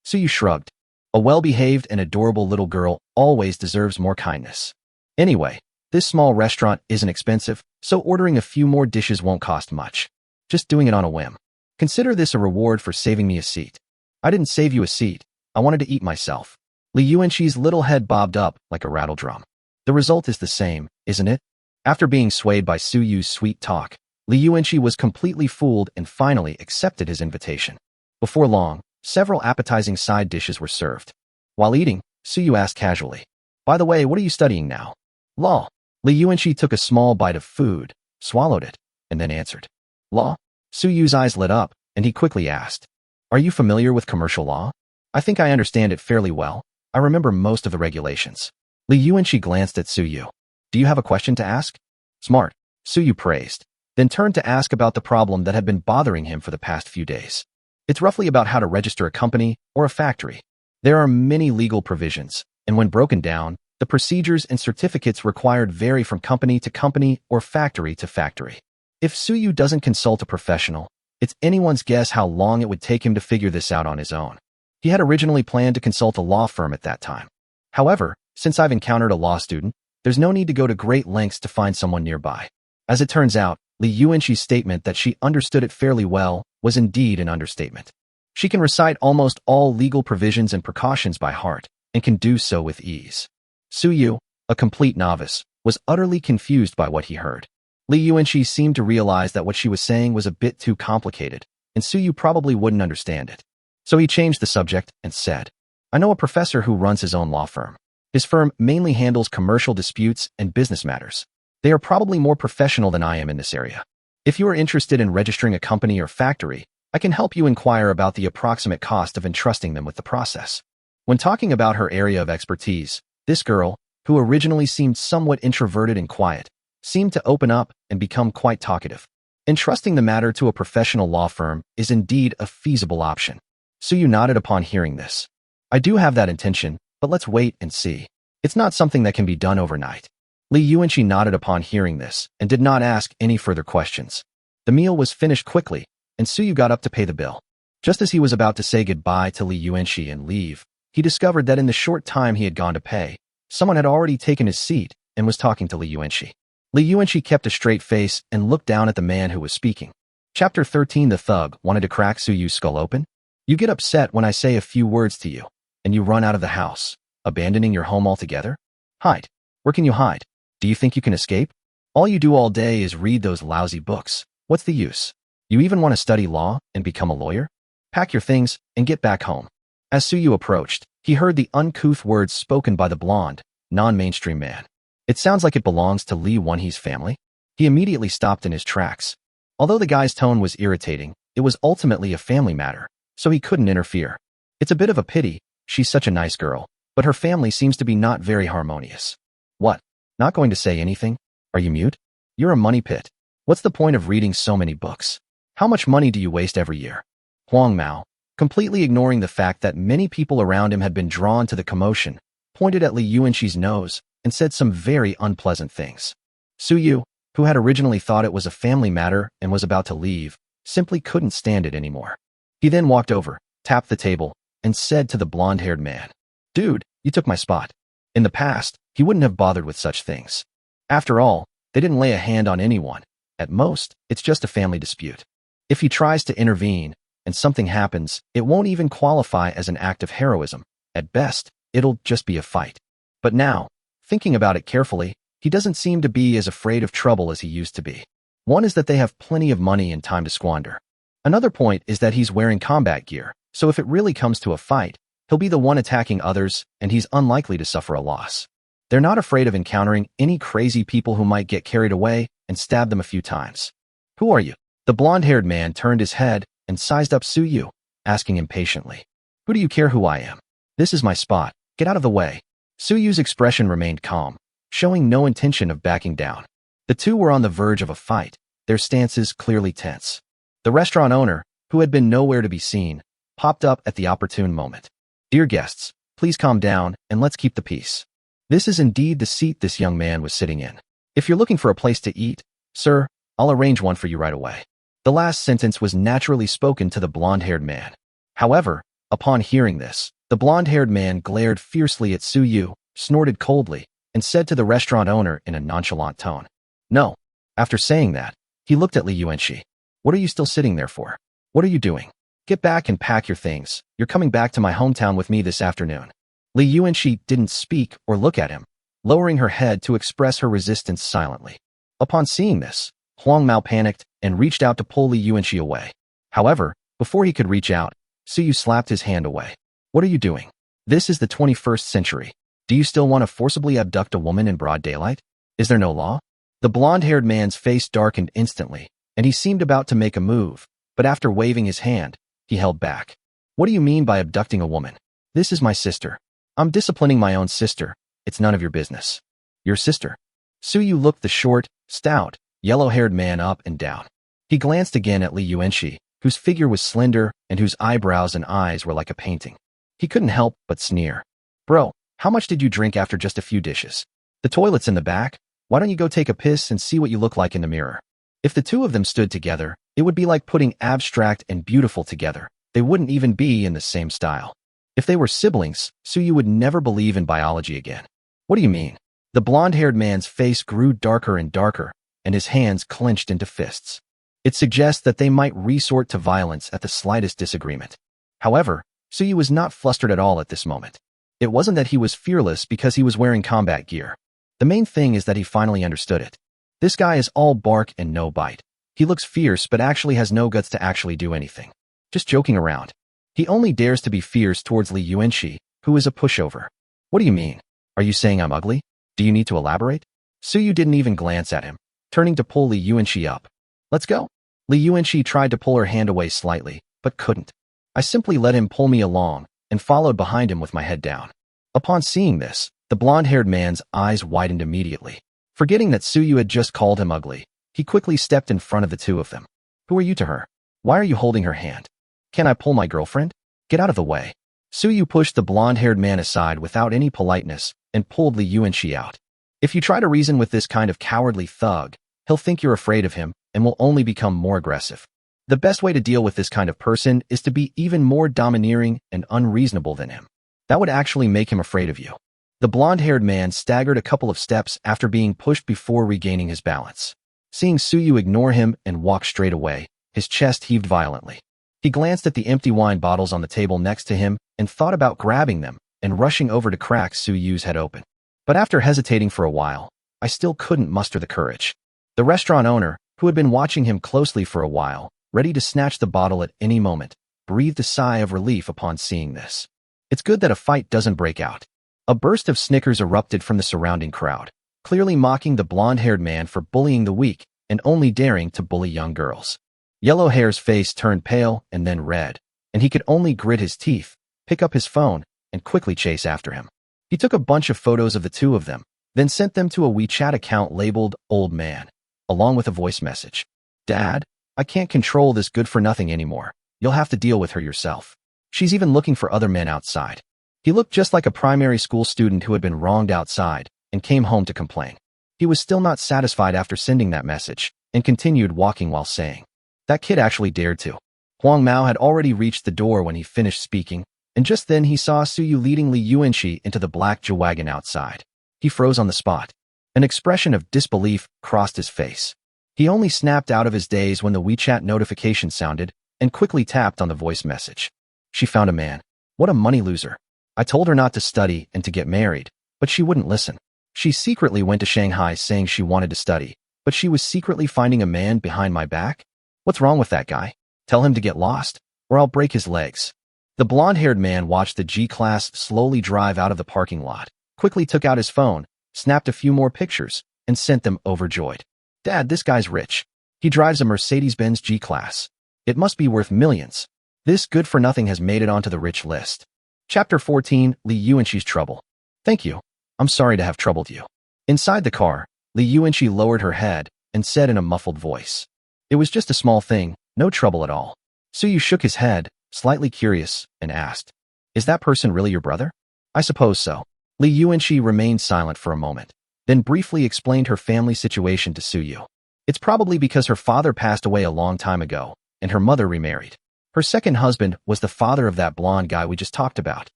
Suyu shrugged. A well-behaved and adorable little girl always deserves more kindness. Anyway, this small restaurant isn't expensive, so ordering a few more dishes won't cost much. Just doing it on a whim. Consider this a reward for saving me a seat. I didn't save you a seat. I wanted to eat myself. Li Yuanxi's little head bobbed up like a rattle drum. The result is the same, isn't it? After being swayed by Suyu's sweet talk, Li Yuanxi was completely fooled and finally accepted his invitation. Before long, several appetizing side dishes were served. While eating, Suyu asked casually, by the way, what are you studying now? Law. Li Yuanxi took a small bite of food, swallowed it, and then answered. Law? Suyu's eyes lit up, and he quickly asked, are you familiar with commercial law? I think I understand it fairly well. I remember most of the regulations. Li Yuanxi glanced at Suyu. Do you have a question to ask? Smart, Suyu praised, then turned to ask about the problem that had been bothering him for the past few days. It's roughly about how to register a company or a factory. There are many legal provisions, and when broken down, the procedures and certificates required vary from company to company or factory to factory. If Suyu doesn't consult a professional, it's anyone's guess how long it would take him to figure this out on his own. He had originally planned to consult a law firm at that time. However, since I've encountered a law student, there's no need to go to great lengths to find someone nearby. As it turns out, Li Yuanxi's statement that she understood it fairly well was indeed an understatement. She can recite almost all legal provisions and precautions by heart, and can do so with ease. Suyu, a complete novice, was utterly confused by what he heard. Li Yuanxi seemed to realize that what she was saying was a bit too complicated, and Suyu probably wouldn't understand it. So he changed the subject and said, I know a professor who runs his own law firm. His firm mainly handles commercial disputes and business matters. They are probably more professional than I am in this area. If you are interested in registering a company or factory, I can help you inquire about the approximate cost of entrusting them with the process. When talking about her area of expertise, this girl, who originally seemed somewhat introverted and quiet, seemed to open up and become quite talkative. Entrusting the matter to a professional law firm is indeed a feasible option. Suyu nodded upon hearing this. I do have that intention, but let's wait and see. It's not something that can be done overnight. Li Yuanxi nodded upon hearing this and did not ask any further questions. The meal was finished quickly, and Suyu got up to pay the bill. Just as he was about to say goodbye to Li Yuanxi and leave, he discovered that in the short time he had gone to pay, someone had already taken his seat and was talking to Li Yuanxi. Li Yuanxi kept a straight face and looked down at the man who was speaking. Chapter 13. The thug wanted to crack Suyu's skull open. You get upset when I say a few words to you, and you run out of the house, abandoning your home altogether? Hide. Where can you hide? Do you think you can escape? All you do all day is read those lousy books. What's the use? You even want to study law and become a lawyer? Pack your things and get back home. As Suyu approached, he heard the uncouth words spoken by the blonde, non-mainstream man. It sounds like it belongs to Li Wenhe's family. He immediately stopped in his tracks. Although the guy's tone was irritating, it was ultimately a family matter, so he couldn't interfere. It's a bit of a pity, she's such a nice girl, but her family seems to be not very harmonious. What? Not going to say anything? Are you mute? You're a money pit. What's the point of reading so many books? How much money do you waste every year? Huang Mao, completely ignoring the fact that many people around him had been drawn to the commotion, pointed at Li Yuanxi's nose and said some very unpleasant things. Suyu, who had originally thought it was a family matter and was about to leave, simply couldn't stand it anymore. He then walked over, tapped the table, and said to the blonde-haired man, Dude, you took my spot. In the past, he wouldn't have bothered with such things. After all, they didn't lay a hand on anyone. At most, it's just a family dispute. If he tries to intervene and something happens, it won't even qualify as an act of heroism. At best, it'll just be a fight. But now, thinking about it carefully, he doesn't seem to be as afraid of trouble as he used to be. One is that they have plenty of money and time to squander. Another point is that he's wearing combat gear, so if it really comes to a fight, he'll be the one attacking others, and he's unlikely to suffer a loss. They're not afraid of encountering any crazy people who might get carried away and stab them a few times. Who are you? The blonde-haired man turned his head and sized up Suyu, asking impatiently, Who do you care who I am? This is my spot. Get out of the way. Suyu's expression remained calm, showing no intention of backing down. The two were on the verge of a fight, their stances clearly tense. The restaurant owner, who had been nowhere to be seen, popped up at the opportune moment. Dear guests, please calm down and let's keep the peace. This is indeed the seat this young man was sitting in. If you're looking for a place to eat, sir, I'll arrange one for you right away. The last sentence was naturally spoken to the blonde-haired man. However, upon hearing this, the blonde-haired man glared fiercely at Suyu, snorted coldly, and said to the restaurant owner in a nonchalant tone, No. After saying that, he looked at Li Yuanxi. What are you still sitting there for? What are you doing? Get back and pack your things. You're coming back to my hometown with me this afternoon. Li Yuanxi didn't speak or look at him, lowering her head to express her resistance silently. Upon seeing this, Huang Mao panicked and reached out to pull Li Yuanxi away. However, before he could reach out, Suyu slapped his hand away. What are you doing? This is the 21st century. Do you still want to forcibly abduct a woman in broad daylight? Is there no law? The blonde-haired man's face darkened instantly, and he seemed about to make a move, but after waving his hand, he held back. What do you mean by abducting a woman? This is my sister. I'm disciplining my own sister. It's none of your business. Your sister? Suyu looked the short, stout, yellow-haired man up and down. He glanced again at Li Yuanxi, whose figure was slender and whose eyebrows and eyes were like a painting. He couldn't help but sneer. Bro, how much did you drink after just a few dishes? The toilet's in the back. Why don't you go take a piss and see what you look like in the mirror? If the two of them stood together, it would be like putting abstract and beautiful together. They wouldn't even be in the same style. If they were siblings, Suyu would never believe in biology again. What do you mean? The blonde-haired man's face grew darker and darker, and his hands clenched into fists. It suggests that they might resort to violence at the slightest disagreement. However, Suyu was not flustered at all at this moment. It wasn't that he was fearless because he was wearing combat gear. The main thing is that he finally understood it. This guy is all bark and no bite. He looks fierce but actually has no guts to actually do anything. Just joking around. He only dares to be fierce towards Li Yuanxi, who is a pushover. What do you mean? Are you saying I'm ugly? Do you need to elaborate? Suyu didn't even glance at him, turning to pull Li Yuanxi up. Let's go. Li Yuanxi tried to pull her hand away slightly, but couldn't. I simply let him pull me along and followed behind him with my head down. Upon seeing this, the blonde-haired man's eyes widened immediately. Forgetting that Suyu had just called him ugly, he quickly stepped in front of the two of them. Who are you to her? Why are you holding her hand? Can I pull my girlfriend? Get out of the way. Suyu pushed the blonde-haired man aside without any politeness and pulled Li Yuanxi out. If you try to reason with this kind of cowardly thug, he'll think you're afraid of him and will only become more aggressive. The best way to deal with this kind of person is to be even more domineering and unreasonable than him. That would actually make him afraid of you. The blonde-haired man staggered a couple of steps after being pushed before regaining his balance. Seeing Suyu ignore him and walk straight away, his chest heaved violently. He glanced at the empty wine bottles on the table next to him and thought about grabbing them and rushing over to crack Suyu's head open. But after hesitating for a while, I still couldn't muster the courage. The restaurant owner, who had been watching him closely for a while, ready to snatch the bottle at any moment, breathed a sigh of relief upon seeing this. It's good that a fight doesn't break out. A burst of snickers erupted from the surrounding crowd, clearly mocking the blonde-haired man for bullying the weak and only daring to bully young girls. Yellowhair's face turned pale and then red, and he could only grit his teeth, pick up his phone, and quickly chase after him. He took a bunch of photos of the two of them, then sent them to a WeChat account labeled Old Man, along with a voice message. Dad, I can't control this good-for-nothing anymore. You'll have to deal with her yourself. She's even looking for other men outside. He looked just like a primary school student who had been wronged outside and came home to complain. He was still not satisfied after sending that message and continued walking while saying, that kid actually dared to. Huang Mao had already reached the door when he finished speaking, and just then he saw Suyu leading Li Yuanxi into the black wagon outside. He froze on the spot. An expression of disbelief crossed his face. He only snapped out of his daze when the WeChat notification sounded and quickly tapped on the voice message. She found a man. What a money loser. I told her not to study and to get married, but she wouldn't listen. She secretly went to Shanghai saying she wanted to study, but she was secretly finding a man behind my back? What's wrong with that guy? Tell him to get lost, or I'll break his legs. The blonde-haired man watched the G-Class slowly drive out of the parking lot, quickly took out his phone, snapped a few more pictures, and sent them overjoyed. Dad, this guy's rich. He drives a Mercedes-Benz G-Class. It must be worth millions. This good-for-nothing has made it onto the rich list. Chapter 14, Li Yuanxi's Trouble. Thank you. I'm sorry to have troubled you. Inside the car, Li Yuanxi lowered her head and said in a muffled voice, it was just a small thing, no trouble at all. Suyu shook his head, slightly curious, and asked, is that person really your brother? I suppose so. Li Yuanxi remained silent for a moment, then briefly explained her family situation to Suyu. It's probably because her father passed away a long time ago, and her mother remarried. Her second husband was the father of that blonde guy we just talked about.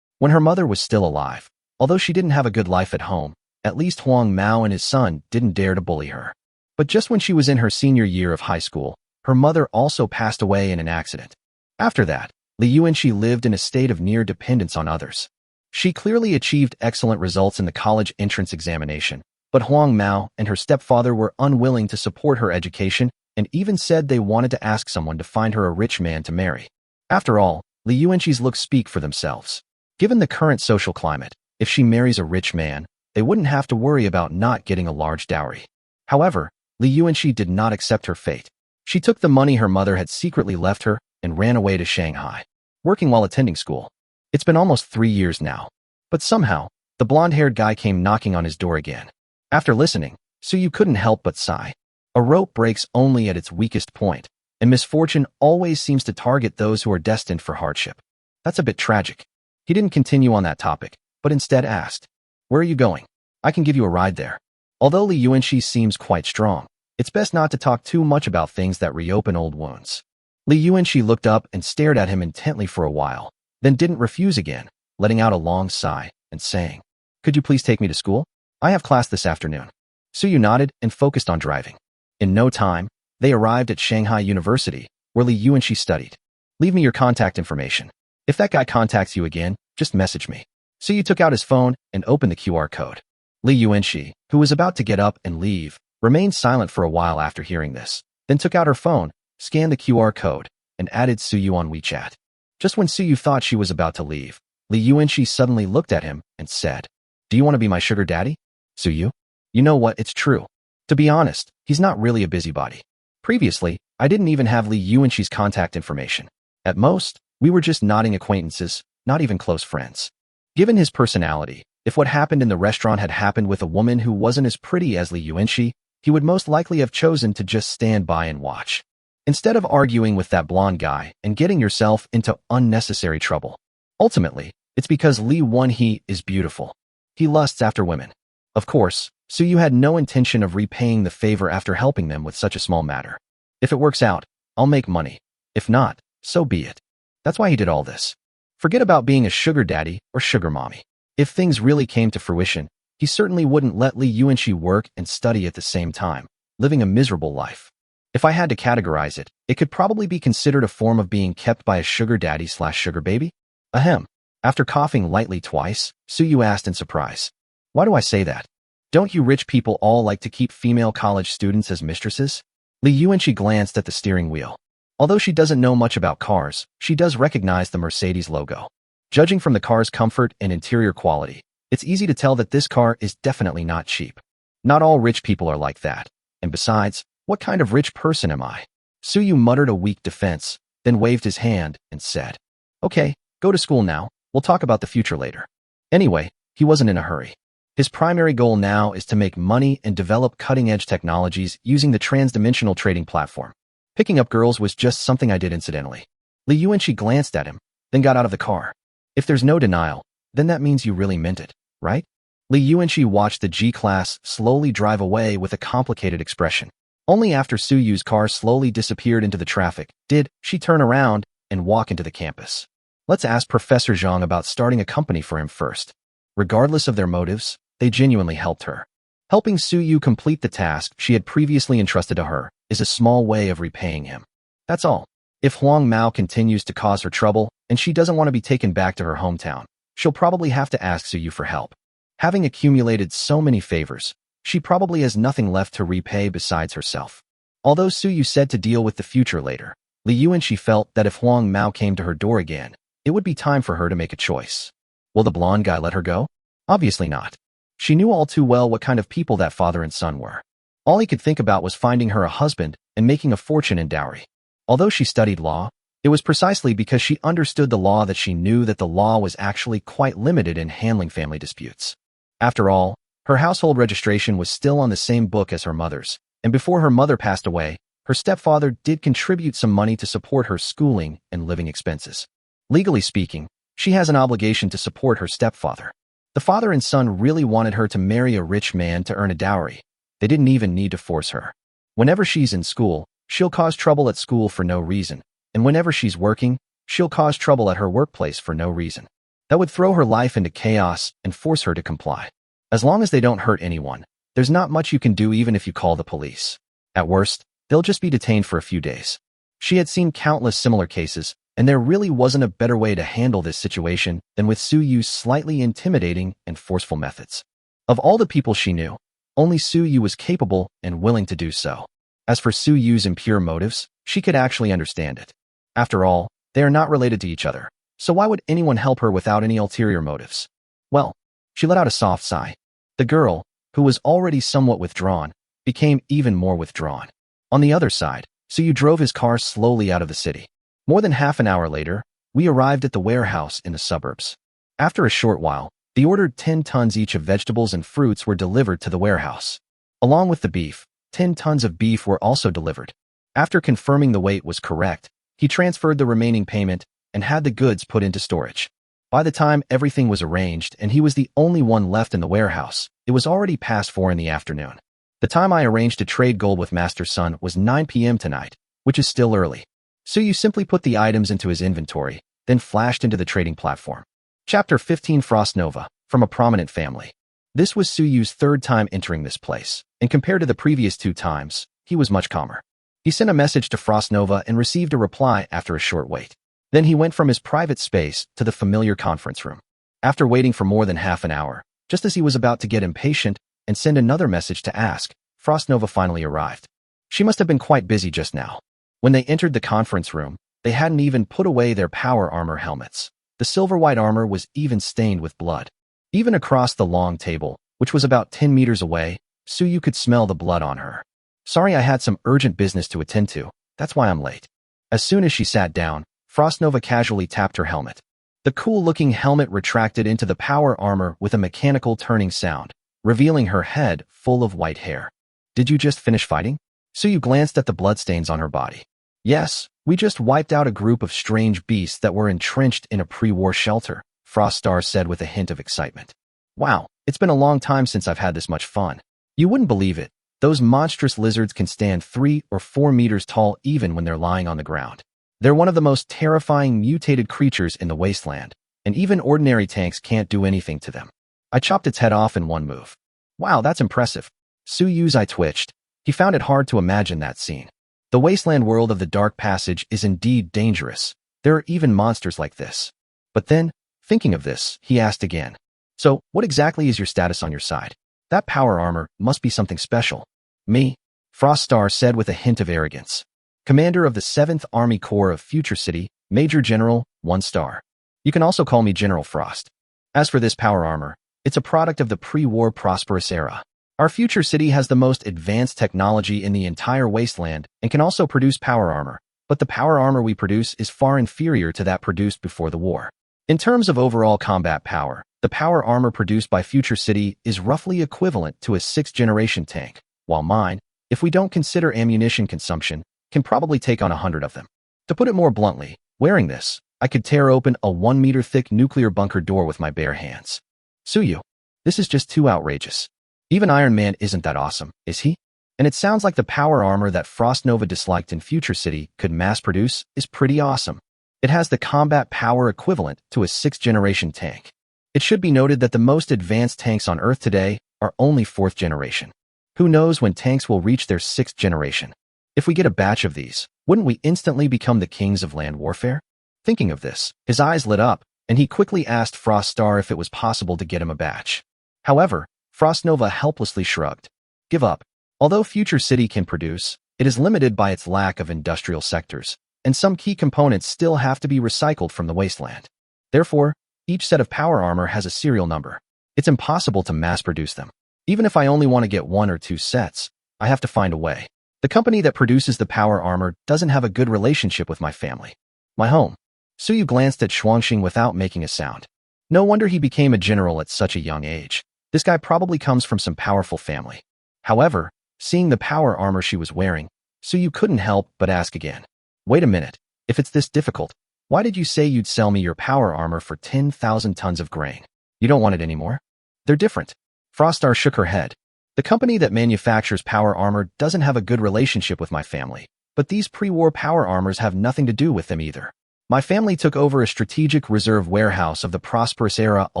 When her mother was still alive, although she didn't have a good life at home, at least Huang Mao and his son didn't dare to bully her. But just when she was in her senior year of high school, her mother also passed away in an accident. After that, Li Yuanxi lived in a state of near dependence on others. She clearly achieved excellent results in the college entrance examination, but Huang Mao and her stepfather were unwilling to support her education and even said they wanted to ask someone to find her a rich man to marry. After all, Li Yuanxi's looks speak for themselves. Given the current social climate, if she marries a rich man, they wouldn't have to worry about not getting a large dowry. However, Li Yuanxi did not accept her fate. She took the money her mother had secretly left her and ran away to Shanghai, working while attending school. It's been almost 3 years now. But somehow, the blonde-haired guy came knocking on his door again. After listening, Suyu couldn't help but sigh. A rope breaks only at its weakest point, and misfortune always seems to target those who are destined for hardship. That's a bit tragic. He didn't continue on that topic, but instead asked, where are you going? I can give you a ride there. Although Li Yuanxi seems quite strong, it's best not to talk too much about things that reopen old wounds. Li Yuanxi looked up and stared at him intently for a while, then didn't refuse again, letting out a long sigh and saying, could you please take me to school? I have class this afternoon. Suyu nodded and focused on driving. In no time, they arrived at Shanghai University, where Li Yuanxi studied. Leave me your contact information. If that guy contacts you again, just message me. Suyu took out his phone and opened the QR code. Li Yuanxi, who was about to get up and leave, remained silent for a while after hearing this, then took out her phone, scanned the QR code, and added Suyu on WeChat. Just when Suyu thought she was about to leave, Li Yuanxi suddenly looked at him and said, "Do you want to be my sugar daddy, Suyu?" You know what, it's true. To be honest, he's not really a busybody. Previously, I didn't even have Li Yuanxi's contact information. At most, we were just nodding acquaintances, not even close friends. Given his personality, if what happened in the restaurant had happened with a woman who wasn't as pretty as Li Yuanxi, he would most likely have chosen to just stand by and watch. Instead of arguing with that blonde guy and getting yourself into unnecessary trouble. Ultimately, it's because Li Yuanxi is beautiful. He lusts after women. Of course, Suyu had no intention of repaying the favor after helping them with such a small matter. If it works out, I'll make money. If not, so be it. That's why he did all this. Forget about being a sugar daddy or sugar mommy. If things really came to fruition, he certainly wouldn't let Li Yuanxi work and study at the same time, living a miserable life. If I had to categorize it, it could probably be considered a form of being kept by a sugar daddy/sugar baby. Ahem. After coughing lightly twice, Suyu asked in surprise, "Why do I say that? Don't you rich people all like to keep female college students as mistresses?" Li Yuanxi glanced at the steering wheel. Although she doesn't know much about cars, she does recognize the Mercedes logo. Judging from the car's comfort and interior quality, it's easy to tell that this car is definitely not cheap. Not all rich people are like that. And besides, what kind of rich person am I? Suyu muttered a weak defense, then waved his hand and said, "Okay, go to school now. We'll talk about the future later." Anyway, he wasn't in a hurry. His primary goal now is to make money and develop cutting-edge technologies using the transdimensional trading platform. Picking up girls was just something I did incidentally. Li Yuanxi glanced at him, then got out of the car. If there's no denial, then that means you really meant it, right? Li Yuanxi watched the G-Class slowly drive away with a complicated expression. Only after Suyu's car slowly disappeared into the traffic did she turn around and walk into the campus. Let's ask Professor Zhang about starting a company for him first. Regardless of their motives, they genuinely helped her. Helping Suyu complete the task she had previously entrusted to her is a small way of repaying him. That's all. If Huang Mao continues to cause her trouble and she doesn't want to be taken back to her hometown, she'll probably have to ask Suyu for help. Having accumulated so many favors, she probably has nothing left to repay besides herself. Although Suyu said to deal with the future later, Li Yuanxi felt that if Huang Mao came to her door again, it would be time for her to make a choice. Will the blonde guy let her go? Obviously not. She knew all too well what kind of people that father and son were. All he could think about was finding her a husband and making a fortune in dowry. Although she studied law, it was precisely because she understood the law that she knew that the law was actually quite limited in handling family disputes. After all, her household registration was still on the same book as her mother's, and before her mother passed away, her stepfather did contribute some money to support her schooling and living expenses. Legally speaking, she has an obligation to support her stepfather. The father and son really wanted her to marry a rich man to earn a dowry. They didn't even need to force her. Whenever she's in school, she'll cause trouble at school for no reason, and whenever she's working, she'll cause trouble at her workplace for no reason. That would throw her life into chaos and force her to comply. As long as they don't hurt anyone, there's not much you can do even if you call the police. At worst, they'll just be detained for a few days. She had seen countless similar cases, and there really wasn't a better way to handle this situation than with Suyu's slightly intimidating and forceful methods. Of all the people she knew, only Suyu was capable and willing to do so. As for Suyu's impure motives, she could actually understand it. After all, they are not related to each other, so why would anyone help her without any ulterior motives? Well, she let out a soft sigh. The girl, who was already somewhat withdrawn, became even more withdrawn. On the other side, Suyu drove his car slowly out of the city. More than half an hour later, we arrived at the warehouse in the suburbs. After a short while, the ordered 10 tons each of vegetables and fruits were delivered to the warehouse. Along with the beef, 10 tons of beef were also delivered. After confirming the weight was correct, he transferred the remaining payment and had the goods put into storage. By the time everything was arranged and he was the only one left in the warehouse, it was already past 4 in the afternoon. The time I arranged to trade gold with Master Sun was 9 p.m. tonight, which is still early. Suyu simply put the items into his inventory, then flashed into the trading platform. Chapter 15 Frost Nova, from a prominent family. This was Suyu's third time entering this place, and compared to the previous 2 times, he was much calmer. He sent a message to Frost Nova and received a reply after a short wait. Then he went from his private space to the familiar conference room. After waiting for more than half an hour, just as he was about to get impatient and send another message to ask, Frostnova finally arrived. She must have been quite busy just now. When they entered the conference room, they hadn't even put away their power armor helmets. The silver-white armor was even stained with blood. Even across the long table, which was about 10 meters away, Suyu could smell the blood on her. Sorry, I had some urgent business to attend to. That's why I'm late. As soon as she sat down, Frostnova casually tapped her helmet. The cool-looking helmet retracted into the power armor with a mechanical turning sound, revealing her head full of white hair. Did you just finish fighting? Suyu glanced at the bloodstains on her body. Yes, we just wiped out a group of strange beasts that were entrenched in a pre-war shelter, Froststar said with a hint of excitement. Wow, it's been a long time since I've had this much fun. You wouldn't believe it. Those monstrous lizards can stand 3 or 4 meters tall even when they're lying on the ground. They're one of the most terrifying mutated creatures in the wasteland, and even ordinary tanks can't do anything to them. I chopped its head off in one move. Wow, that's impressive. Suyu's eye twitched. He found it hard to imagine that scene. The wasteland world of the Dark Passage is indeed dangerous. There are even monsters like this. But then, thinking of this, he asked again. So, what exactly is your status on your side? That power armor must be something special. Me? Froststar said with a hint of arrogance. Commander of the 7th Army Corps of Future City, Major General, 1 star. You can also call me General Frost. As for this power armor, it's a product of the pre-war prosperous era. Our future city has the most advanced technology in the entire wasteland and can also produce power armor, but the power armor we produce is far inferior to that produced before the war. In terms of overall combat power, the power armor produced by Future City is roughly equivalent to a 6th-generation tank, while mine, if we don't consider ammunition consumption, can probably take on 100 of them. To put it more bluntly, wearing this, I could tear open a 1-meter-thick nuclear bunker door with my bare hands. Suyu, this is just too outrageous. Even Iron Man isn't that awesome, is he? And it sounds like the power armor that Frostnova disliked in Future City could mass-produce is pretty awesome. It has the combat power equivalent to a 6th-generation tank. It should be noted that the most advanced tanks on Earth today are only 4th generation. Who knows when tanks will reach their 6th generation? If we get a batch of these, wouldn't we instantly become the kings of land warfare? Thinking of this, his eyes lit up, and he quickly asked Froststar if it was possible to get him a batch. However, Frostnova helplessly shrugged. Give up. Although Future City can produce, it is limited by its lack of industrial sectors, and some key components still have to be recycled from the wasteland. Therefore, each set of power armor has a serial number. It's impossible to mass-produce them. Even if I only want to get 1 or 2 sets, I have to find a way. The company that produces the power armor doesn't have a good relationship with my family. My home. Suyu glanced at Xuanxing without making a sound. No wonder he became a general at such a young age. This guy probably comes from some powerful family. However, seeing the power armor she was wearing, Suyu couldn't help but ask again. Wait a minute, if it's this difficult, why did you say you'd sell me your power armor for 10,000 tons of grain? You don't want it anymore? They're different. Froststar shook her head. The company that manufactures power armor doesn't have a good relationship with my family, but these pre-war power armors have nothing to do with them either. My family took over a strategic reserve warehouse of the prosperous era a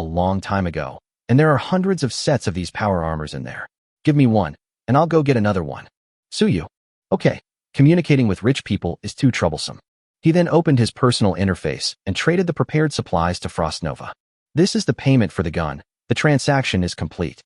long time ago, and there are hundreds of sets of these power armors in there. Give me one, and I'll go get another one. Suyu. Okay, communicating with rich people is too troublesome. He then opened his personal interface and traded the prepared supplies to Frostnova. This is the payment for the gun. The transaction is complete.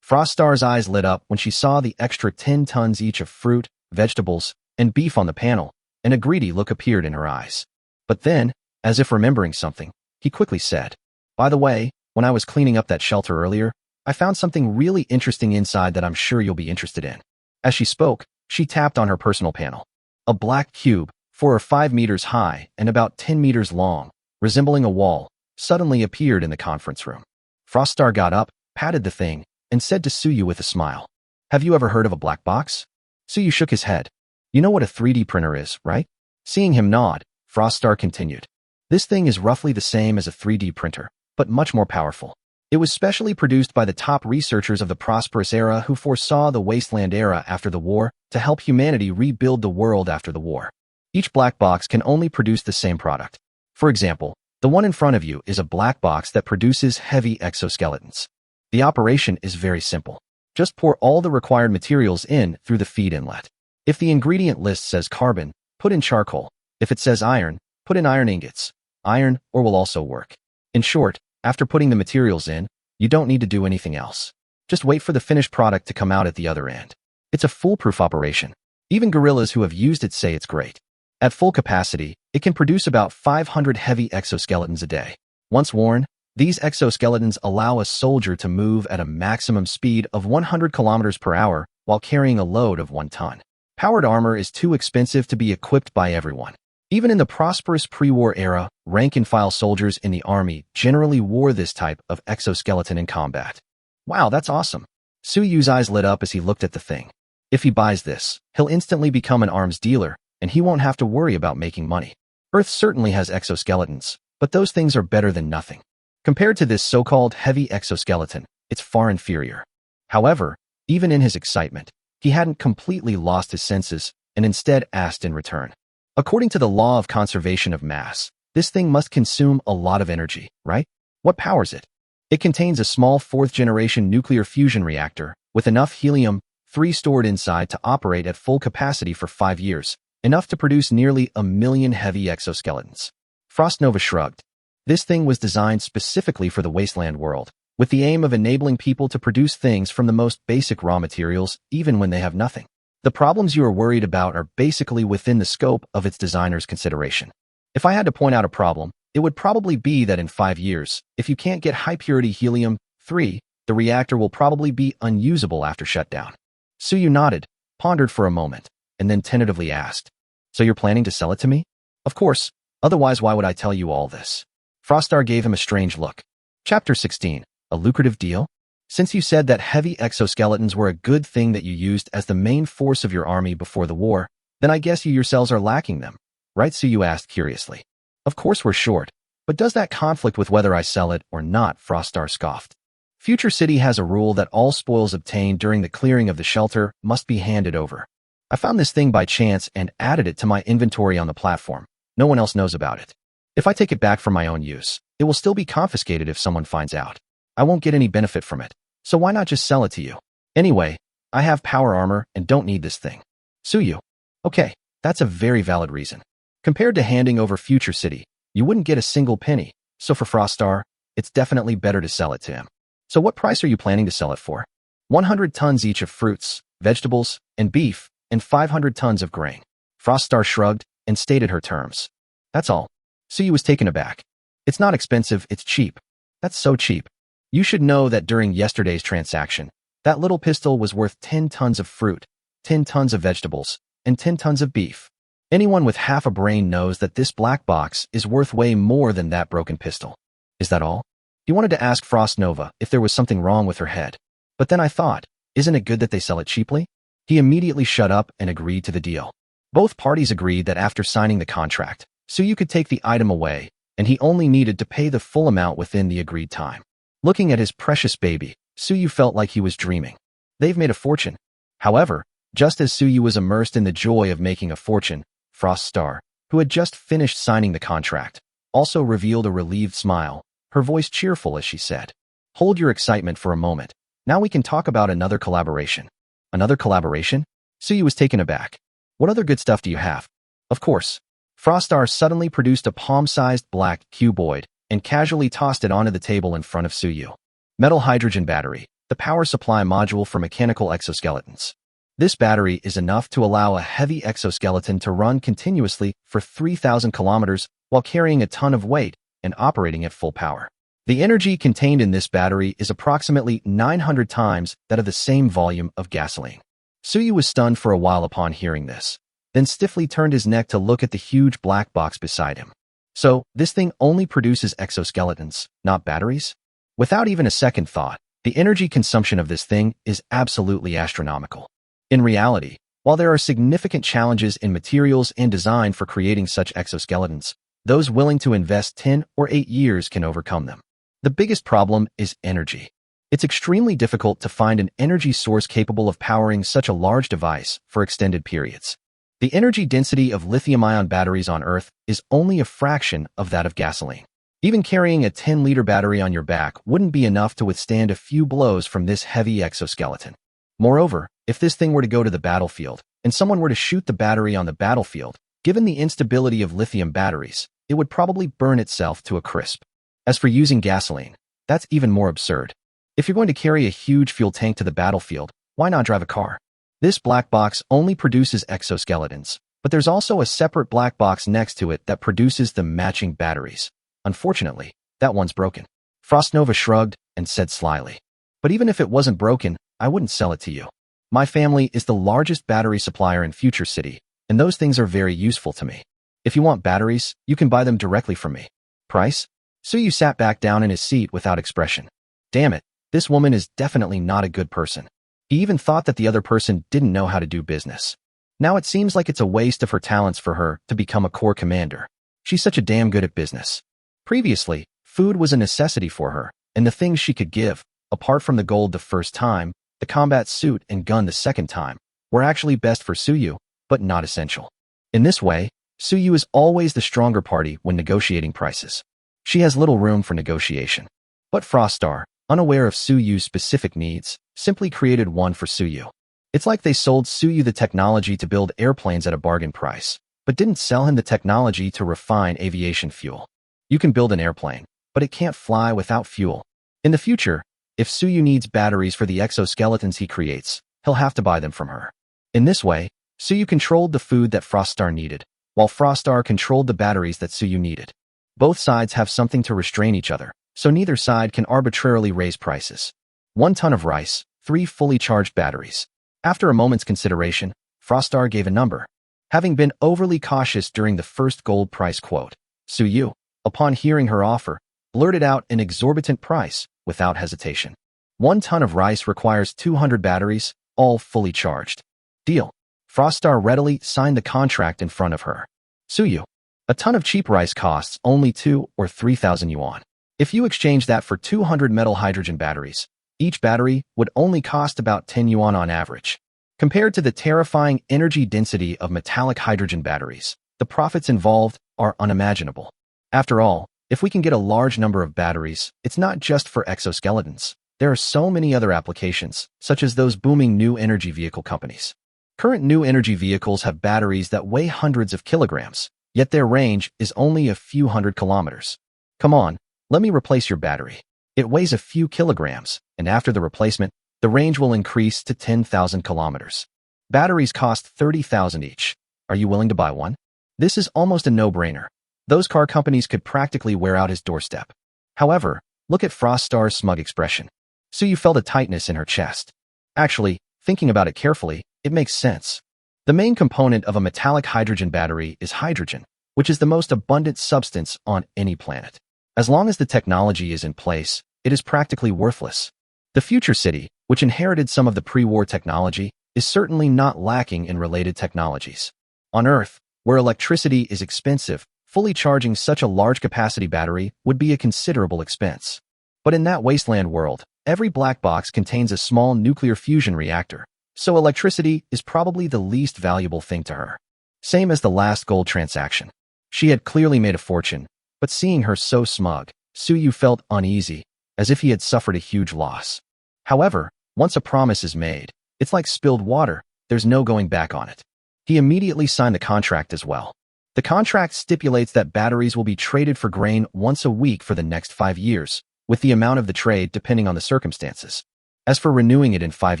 Froststar's eyes lit up when she saw the extra 10 tons each of fruit, vegetables, and beef on the panel, and a greedy look appeared in her eyes. But then, as if remembering something, he quickly said, By the way, when I was cleaning up that shelter earlier, I found something really interesting inside that I'm sure you'll be interested in. As she spoke, she tapped on her personal panel. A black cube, 4 or 5 meters high and about 10 meters long, resembling a wall, suddenly appeared in the conference room. Froststar got up, patted the thing, and said to Suyu with a smile, Have you ever heard of a black box? Suyu shook his head. You know what a 3D printer is, right? Seeing him nod, Froststar continued. This thing is roughly the same as a 3D printer, but much more powerful. It was specially produced by the top researchers of the prosperous era who foresaw the wasteland era after the war to help humanity rebuild the world after the war. Each black box can only produce the same product. For example, the one in front of you is a black box that produces heavy exoskeletons. The operation is very simple. Just pour all the required materials in through the feed inlet. If the ingredient list says carbon, put in charcoal. If it says iron, put in iron ingots. Iron ore will also work. In short, After putting the materials in, you don't need to do anything else. Just wait for the finished product to come out at the other end. It's a foolproof operation. Even gorillas who have used it say it's great. At full capacity, it can produce about 500 heavy exoskeletons a day. Once worn, these exoskeletons allow a soldier to move at a maximum speed of 100 kilometers per hour while carrying a load of 1 ton. Powered armor is too expensive to be equipped by everyone. Even in the prosperous pre-war era, rank-and-file soldiers in the army generally wore this type of exoskeleton in combat. Wow, that's awesome. Suyu's eyes lit up as he looked at the thing. If he buys this, he'll instantly become an arms dealer, and he won't have to worry about making money. Earth certainly has exoskeletons, but those things are better than nothing. Compared to this so-called heavy exoskeleton, it's far inferior. However, even in his excitement, he hadn't completely lost his senses and instead asked in return. According to the law of conservation of mass, this thing must consume a lot of energy, right? What powers it? It contains a small 4th-generation nuclear fusion reactor with enough helium-3 stored inside to operate at full capacity for 5 years, enough to produce nearly 1 million heavy exoskeletons. Frostnova shrugged. This thing was designed specifically for the wasteland world, with the aim of enabling people to produce things from the most basic raw materials even when they have nothing. The problems you are worried about are basically within the scope of its designer's consideration. If I had to point out a problem, it would probably be that in 5 years, if you can't get high-purity helium-3, the reactor will probably be unusable after shutdown. Suyu nodded, pondered for a moment, and then tentatively asked, "So you're planning to sell it to me?" "Of course, otherwise why would I tell you all this?" Frostar gave him a strange look. Chapter 16. A lucrative deal? Since you said that heavy exoskeletons were a good thing that you used as the main force of your army before the war, then I guess you yourselves are lacking them, right? Suyu asked curiously. Of course we're short, but does that conflict with whether I sell it or not? Frostar scoffed. Future City has a rule that all spoils obtained during the clearing of the shelter must be handed over. I found this thing by chance and added it to my inventory on the platform. No one else knows about it. If I take it back for my own use, it will still be confiscated if someone finds out. I won't get any benefit from it, so why not just sell it to you? Anyway, I have power armor and don't need this thing. Suyu. Okay, that's a very valid reason. Compared to handing over Future City, you wouldn't get a single penny, so for Frostar, it's definitely better to sell it to him. So what price are you planning to sell it for? 100 tons each of fruits, vegetables, and beef, and 500 tons of grain. Frostar shrugged and stated her terms. That's all. Suyu was taken aback. It's not expensive, it's cheap. That's so cheap. You should know that during yesterday's transaction, that little pistol was worth 10 tons of fruit, 10 tons of vegetables, and 10 tons of beef. Anyone with half a brain knows that this black box is worth way more than that broken pistol. Is that all? He wanted to ask Frostnova if there was something wrong with her head. But then I thought, isn't it good that they sell it cheaply? He immediately shut up and agreed to the deal. Both parties agreed that after signing the contract, Suyu could take the item away, and he only needed to pay the full amount within the agreed time. Looking at his precious baby, Suyu felt like he was dreaming. They've made a fortune. However, just as Suyu was immersed in the joy of making a fortune, Frostar, who had just finished signing the contract, also revealed a relieved smile, her voice cheerful as she said, "Hold your excitement for a moment. Now we can talk about another collaboration." Another collaboration? Suyu was taken aback. What other good stuff do you have? Of course. Frostar suddenly produced a palm-sized black cuboid and casually tossed it onto the table in front of Suyu. Metal hydrogen battery, the power supply module for mechanical exoskeletons. This battery is enough to allow a heavy exoskeleton to run continuously for 3,000 kilometers while carrying a ton of weight and operating at full power. The energy contained in this battery is approximately 900 times that of the same volume of gasoline. Suyu was stunned for a while upon hearing this, then stiffly turned his neck to look at the huge black box beside him. So, this thing only produces exoskeletons, not batteries? Without even a second thought, the energy consumption of this thing is absolutely astronomical. In reality, while there are significant challenges in materials and design for creating such exoskeletons, those willing to invest 10 or 8 years can overcome them. The biggest problem is energy. It's extremely difficult to find an energy source capable of powering such a large device for extended periods. The energy density of lithium-ion batteries on Earth is only a fraction of that of gasoline. Even carrying a 10-liter battery on your back wouldn't be enough to withstand a few blows from this heavy exoskeleton. Moreover, if this thing were to go to the battlefield, and someone were to shoot the battery on the battlefield, given the instability of lithium batteries, it would probably burn itself to a crisp. As for using gasoline, that's even more absurd. If you're going to carry a huge fuel tank to the battlefield, why not drive a car? This black box only produces exoskeletons, but there's also a separate black box next to it that produces the matching batteries. Unfortunately, that one's broken. Frostnova shrugged and said slyly, "But even if it wasn't broken, I wouldn't sell it to you. My family is the largest battery supplier in Future City, and those things are very useful to me. If you want batteries, you can buy them directly from me." Price? Suyu sat back down in his seat without expression. Damn it, this woman is definitely not a good person. He even thought that the other person didn't know how to do business. Now it seems like it's a waste of her talents for her to become a corps commander. She's such a damn good at business. Previously, food was a necessity for her, and the things she could give, apart from the gold the first time, the combat suit and gun the second time, were actually best for Suyu, but not essential. In this way, Suyu is always the stronger party when negotiating prices. She has little room for negotiation. But Froststar, unaware of Suyu's specific needs, simply created one for Suyu. It's like they sold Suyu the technology to build airplanes at a bargain price, but didn't sell him the technology to refine aviation fuel. You can build an airplane, but it can't fly without fuel. In the future, if Suyu needs batteries for the exoskeletons he creates, he'll have to buy them from her. In this way, Suyu controlled the food that Froststar needed, while Froststar controlled the batteries that Suyu needed. Both sides have something to restrain each other, so neither side can arbitrarily raise prices. 1 ton of rice, 3 fully charged batteries. After a moment's consideration, Froststar gave a number. Having been overly cautious during the first gold price quote, Suyu, upon hearing her offer, blurted out an exorbitant price without hesitation. 1 ton of rice requires 200 batteries, all fully charged. Deal. Froststar readily signed the contract in front of her. Suyu. A ton of cheap rice costs only 2 or 3,000 yuan. If you exchange that for 200 metal hydrogen batteries, each battery would only cost about 10 yuan on average. Compared to the terrifying energy density of metallic hydrogen batteries, the profits involved are unimaginable. After all, if we can get a large number of batteries, it's not just for exoskeletons. There are so many other applications, such as those booming new energy vehicle companies. Current new energy vehicles have batteries that weigh hundreds of kilograms, yet their range is only a few hundred kilometers. Come on, let me replace your battery. It weighs a few kilograms, and after the replacement, the range will increase to 10,000 kilometers. Batteries cost 30,000 each. Are you willing to buy one? This is almost a no-brainer. Those car companies could practically wear out his doorstep. However, look at Froststar's smug expression. Suyu felt a tightness in her chest. Actually, thinking about it carefully, it makes sense. The main component of a metallic hydrogen battery is hydrogen, which is the most abundant substance on any planet. As long as the technology is in place, it is practically worthless. The Future City, which inherited some of the pre-war technology, is certainly not lacking in related technologies. On Earth, where electricity is expensive, fully charging such a large capacity battery would be a considerable expense. But in that wasteland world, every black box contains a small nuclear fusion reactor, so electricity is probably the least valuable thing to her. Same as the last gold transaction. She had clearly made a fortune, but seeing her so smug, Suyu felt uneasy, as if he had suffered a huge loss. However, once a promise is made, it's like spilled water, there's no going back on it. He immediately signed the contract as well. The contract stipulates that batteries will be traded for grain once a week for the next 5 years, with the amount of the trade depending on the circumstances. As for renewing it in 5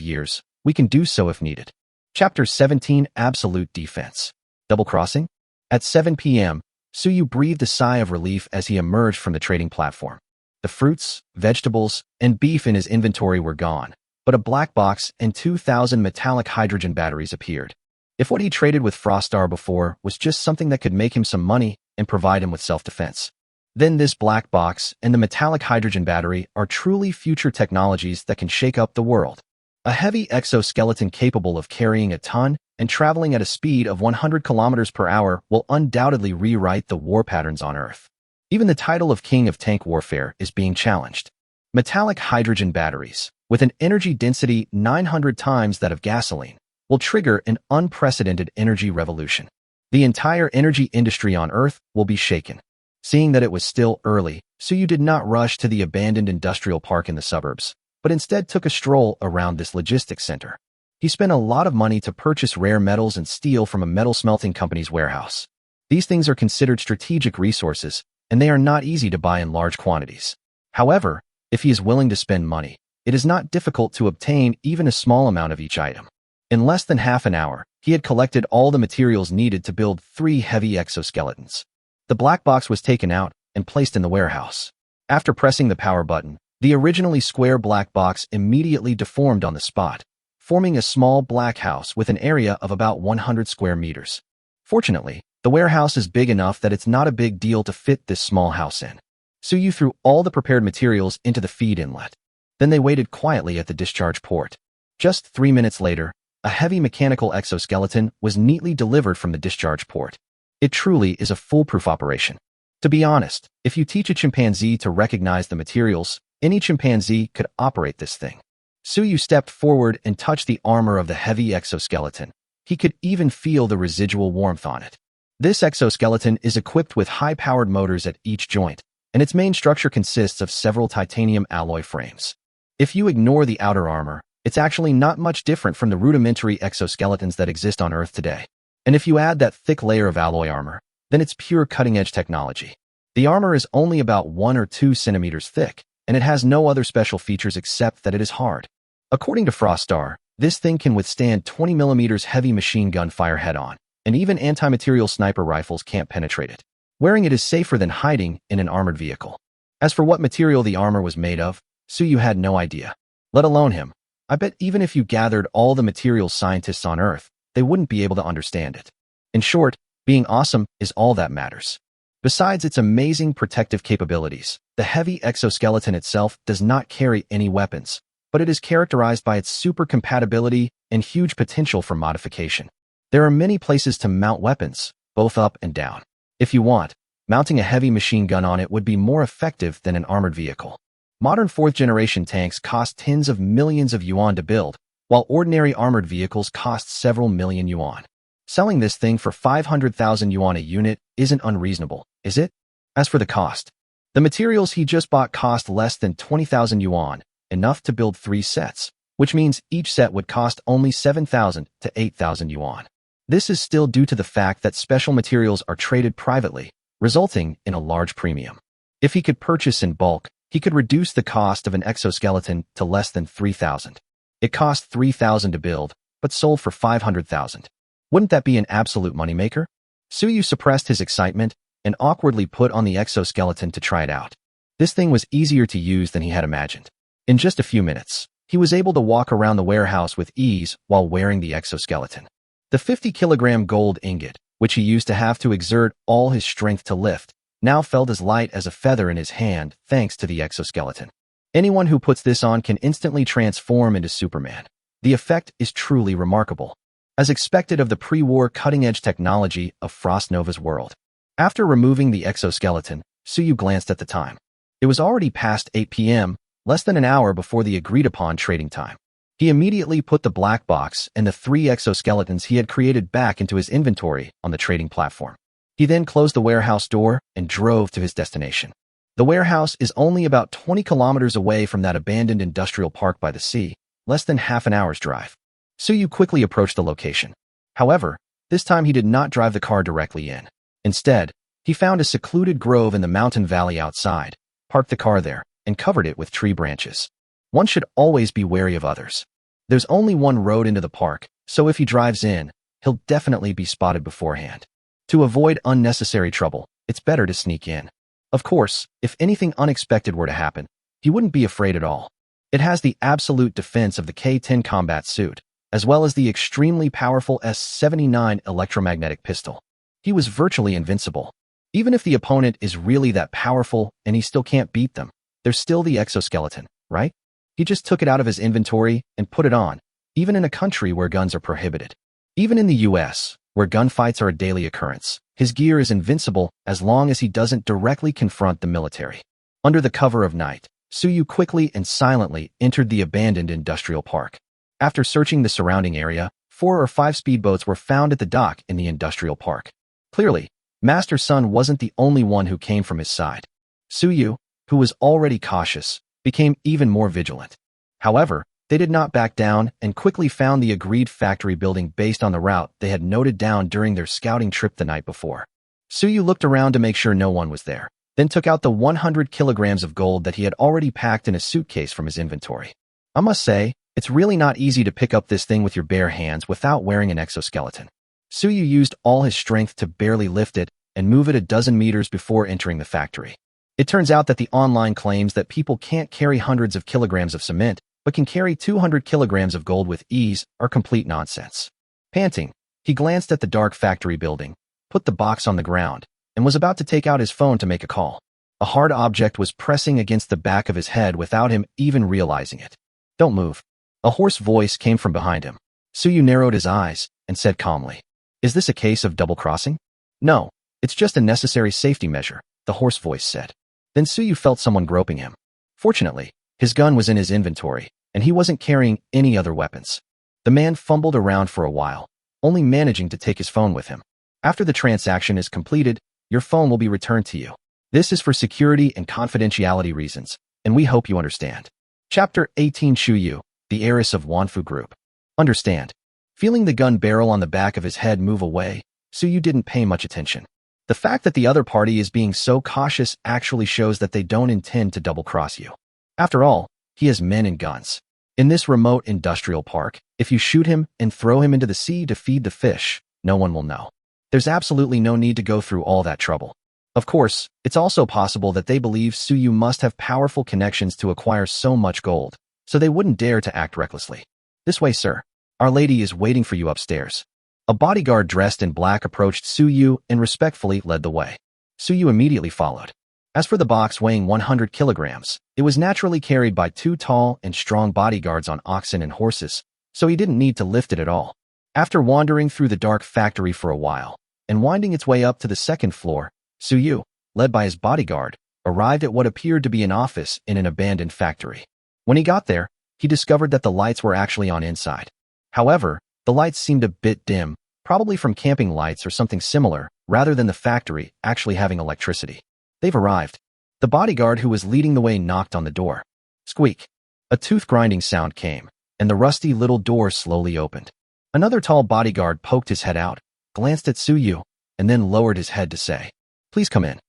years, we can do so if needed. Chapter 17 Absolute Defense. Double crossing? At 7 p.m., Suyu breathed a sigh of relief as he emerged from the trading platform. The fruits, vegetables, and beef in his inventory were gone, but a black box and 2,000 metallic hydrogen batteries appeared. If what he traded with Froststar before was just something that could make him some money and provide him with self-defense, then this black box and the metallic hydrogen battery are truly future technologies that can shake up the world. A heavy exoskeleton capable of carrying a ton and traveling at a speed of 100 kilometers per hour will undoubtedly rewrite the war patterns on Earth. Even the title of King of Tank Warfare is being challenged. Metallic hydrogen batteries, with an energy density 900 times that of gasoline, will trigger an unprecedented energy revolution. The entire energy industry on Earth will be shaken. Seeing that it was still early, Suyu did not rush to the abandoned industrial park in the suburbs, but instead took a stroll around this logistics center. He spent a lot of money to purchase rare metals and steel from a metal smelting company's warehouse. These things are considered strategic resources, and they are not easy to buy in large quantities. However, if he is willing to spend money, it is not difficult to obtain even a small amount of each item. In less than half an hour, he had collected all the materials needed to build 3 heavy exoskeletons. The black box was taken out and placed in the warehouse. After pressing the power button, the originally square black box immediately deformed on the spot, forming a small black house with an area of about 100 square meters. Fortunately, the warehouse is big enough that it's not a big deal to fit this small house in. Suyu threw all the prepared materials into the feed inlet. Then they waited quietly at the discharge port. Just 3 minutes later, a heavy mechanical exoskeleton was neatly delivered from the discharge port. It truly is a foolproof operation. To be honest, if you teach a chimpanzee to recognize the materials, any chimpanzee could operate this thing. Suyu stepped forward and touched the armor of the heavy exoskeleton. He could even feel the residual warmth on it. This exoskeleton is equipped with high-powered motors at each joint, and its main structure consists of several titanium alloy frames. If you ignore the outer armor, it's actually not much different from the rudimentary exoskeletons that exist on Earth today. And if you add that thick layer of alloy armor, then it's pure cutting-edge technology. The armor is only about 1 or 2 centimeters thick, and it has no other special features except that it is hard. According to Frostar, this thing can withstand 20 millimeters heavy machine gun fire head-on, and even anti-material sniper rifles can't penetrate it. Wearing it is safer than hiding in an armored vehicle. As for what material the armor was made of, Suyu had no idea. Let alone him. I bet even if you gathered all the materials scientists on Earth, they wouldn't be able to understand it. In short, being awesome is all that matters. Besides its amazing protective capabilities, the heavy exoskeleton itself does not carry any weapons, but it is characterized by its super compatibility and huge potential for modification. There are many places to mount weapons, both up and down. If you want, mounting a heavy machine gun on it would be more effective than an armored vehicle. Modern 4th-generation tanks cost tens of millions of yuan to build, while ordinary armored vehicles cost several million yuan. Selling this thing for 500,000 yuan a unit isn't unreasonable, is it? As for the cost, the materials he just bought cost less than 20,000 yuan, enough to build 3 sets, which means each set would cost only 7,000 to 8,000 yuan. This is still due to the fact that special materials are traded privately, resulting in a large premium. If he could purchase in bulk, he could reduce the cost of an exoskeleton to less than 3,000. It cost 3,000 to build, but sold for 500,000. Wouldn't that be an absolute moneymaker? Suyu suppressed his excitement and awkwardly put on the exoskeleton to try it out. This thing was easier to use than he had imagined. In just a few minutes, he was able to walk around the warehouse with ease while wearing the exoskeleton. The 50-kilogram gold ingot, which he used to have to exert all his strength to lift, now felt as light as a feather in his hand thanks to the exoskeleton. Anyone who puts this on can instantly transform into Superman. The effect is truly remarkable, as expected of the pre-war cutting-edge technology of Frost Nova's world. After removing the exoskeleton, Suyu glanced at the time. It was already past 8 p.m., less than an hour before the agreed-upon trading time. He immediately put the black box and the 3 exoskeletons he had created back into his inventory on the trading platform. He then closed the warehouse door and drove to his destination. The warehouse is only about 20 kilometers away from that abandoned industrial park by the sea, less than half an hour's drive. Suyu quickly approached the location. However, this time he did not drive the car directly in. Instead, he found a secluded grove in the mountain valley outside, parked the car there, and covered it with tree branches. One should always be wary of others. There's only one road into the park, so if he drives in, he'll definitely be spotted beforehand. To avoid unnecessary trouble, it's better to sneak in. Of course, if anything unexpected were to happen, he wouldn't be afraid at all. It has the absolute defense of the K-10 combat suit, as well as the extremely powerful S-79 electromagnetic pistol. He was virtually invincible. Even if the opponent is really that powerful and he still can't beat them, there's still the exoskeleton, right? He just took it out of his inventory and put it on, even in a country where guns are prohibited. Even in the US, where gunfights are a daily occurrence, his gear is invincible as long as he doesn't directly confront the military. Under the cover of night, Suyu quickly and silently entered the abandoned industrial park. After searching the surrounding area, 4 or 5 speedboats were found at the dock in the industrial park. Clearly, Master Sun wasn't the only one who came from his side. Suyu, who was already cautious, became even more vigilant. However, they did not back down and quickly found the agreed factory building based on the route they had noted down during their scouting trip the night before. Suyu looked around to make sure no one was there. then took out the 100 kilograms of gold that he had already packed in a suitcase from his inventory. I must say, it's really not easy to pick up this thing with your bare hands without wearing an exoskeleton. Suyu used all his strength to barely lift it and move it a dozen meters before entering the factory. It turns out that the online claims that people can't carry hundreds of kilograms of cement, but can carry 200 kilograms of gold with ease are complete nonsense. Panting, he glanced at the dark factory building, put the box on the ground, and was about to take out his phone to make a call. A hard object was pressing against the back of his head without him even realizing it. Don't move. A hoarse voice came from behind him. Suyu narrowed his eyes and said calmly, "Is this a case of double-crossing?" "No, it's just a necessary safety measure," the hoarse voice said. Then Suyu felt someone groping him. Fortunately, his gun was in his inventory, and he wasn't carrying any other weapons. The man fumbled around for a while, only managing to take his phone with him. "After the transaction is completed, your phone will be returned to you. This is for security and confidentiality reasons, and we hope you understand." Chapter 18. Shuyu, the heiress of Wanfu Group. Understand. Feeling the gun barrel on the back of his head move away, Suyu didn't pay much attention. The fact that the other party is being so cautious actually shows that they don't intend to double-cross you. After all, he has men and guns. In this remote industrial park, if you shoot him and throw him into the sea to feed the fish, no one will know. There's absolutely no need to go through all that trouble. Of course, it's also possible that they believe Suyu must have powerful connections to acquire so much gold, so they wouldn't dare to act recklessly. "This way, sir. Our lady is waiting for you upstairs." A bodyguard dressed in black approached Suyu and respectfully led the way. Suyu immediately followed. As for the box weighing 100 kilograms, it was naturally carried by two tall and strong bodyguards on oxen and horses, so he didn't need to lift it at all. After wandering through the dark factory for a while and winding its way up to the second floor, Suyu, led by his bodyguard, arrived at what appeared to be an office in an abandoned factory. When he got there, he discovered that the lights were actually on inside. However, the lights seemed a bit dim, probably from camping lights or something similar, rather than the factory actually having electricity. "They've arrived." The bodyguard who was leading the way knocked on the door. Squeak. A tooth-grinding sound came, and the rusty little door slowly opened. Another tall bodyguard poked his head out, glanced at Suyu, and then lowered his head to say, "Please come in."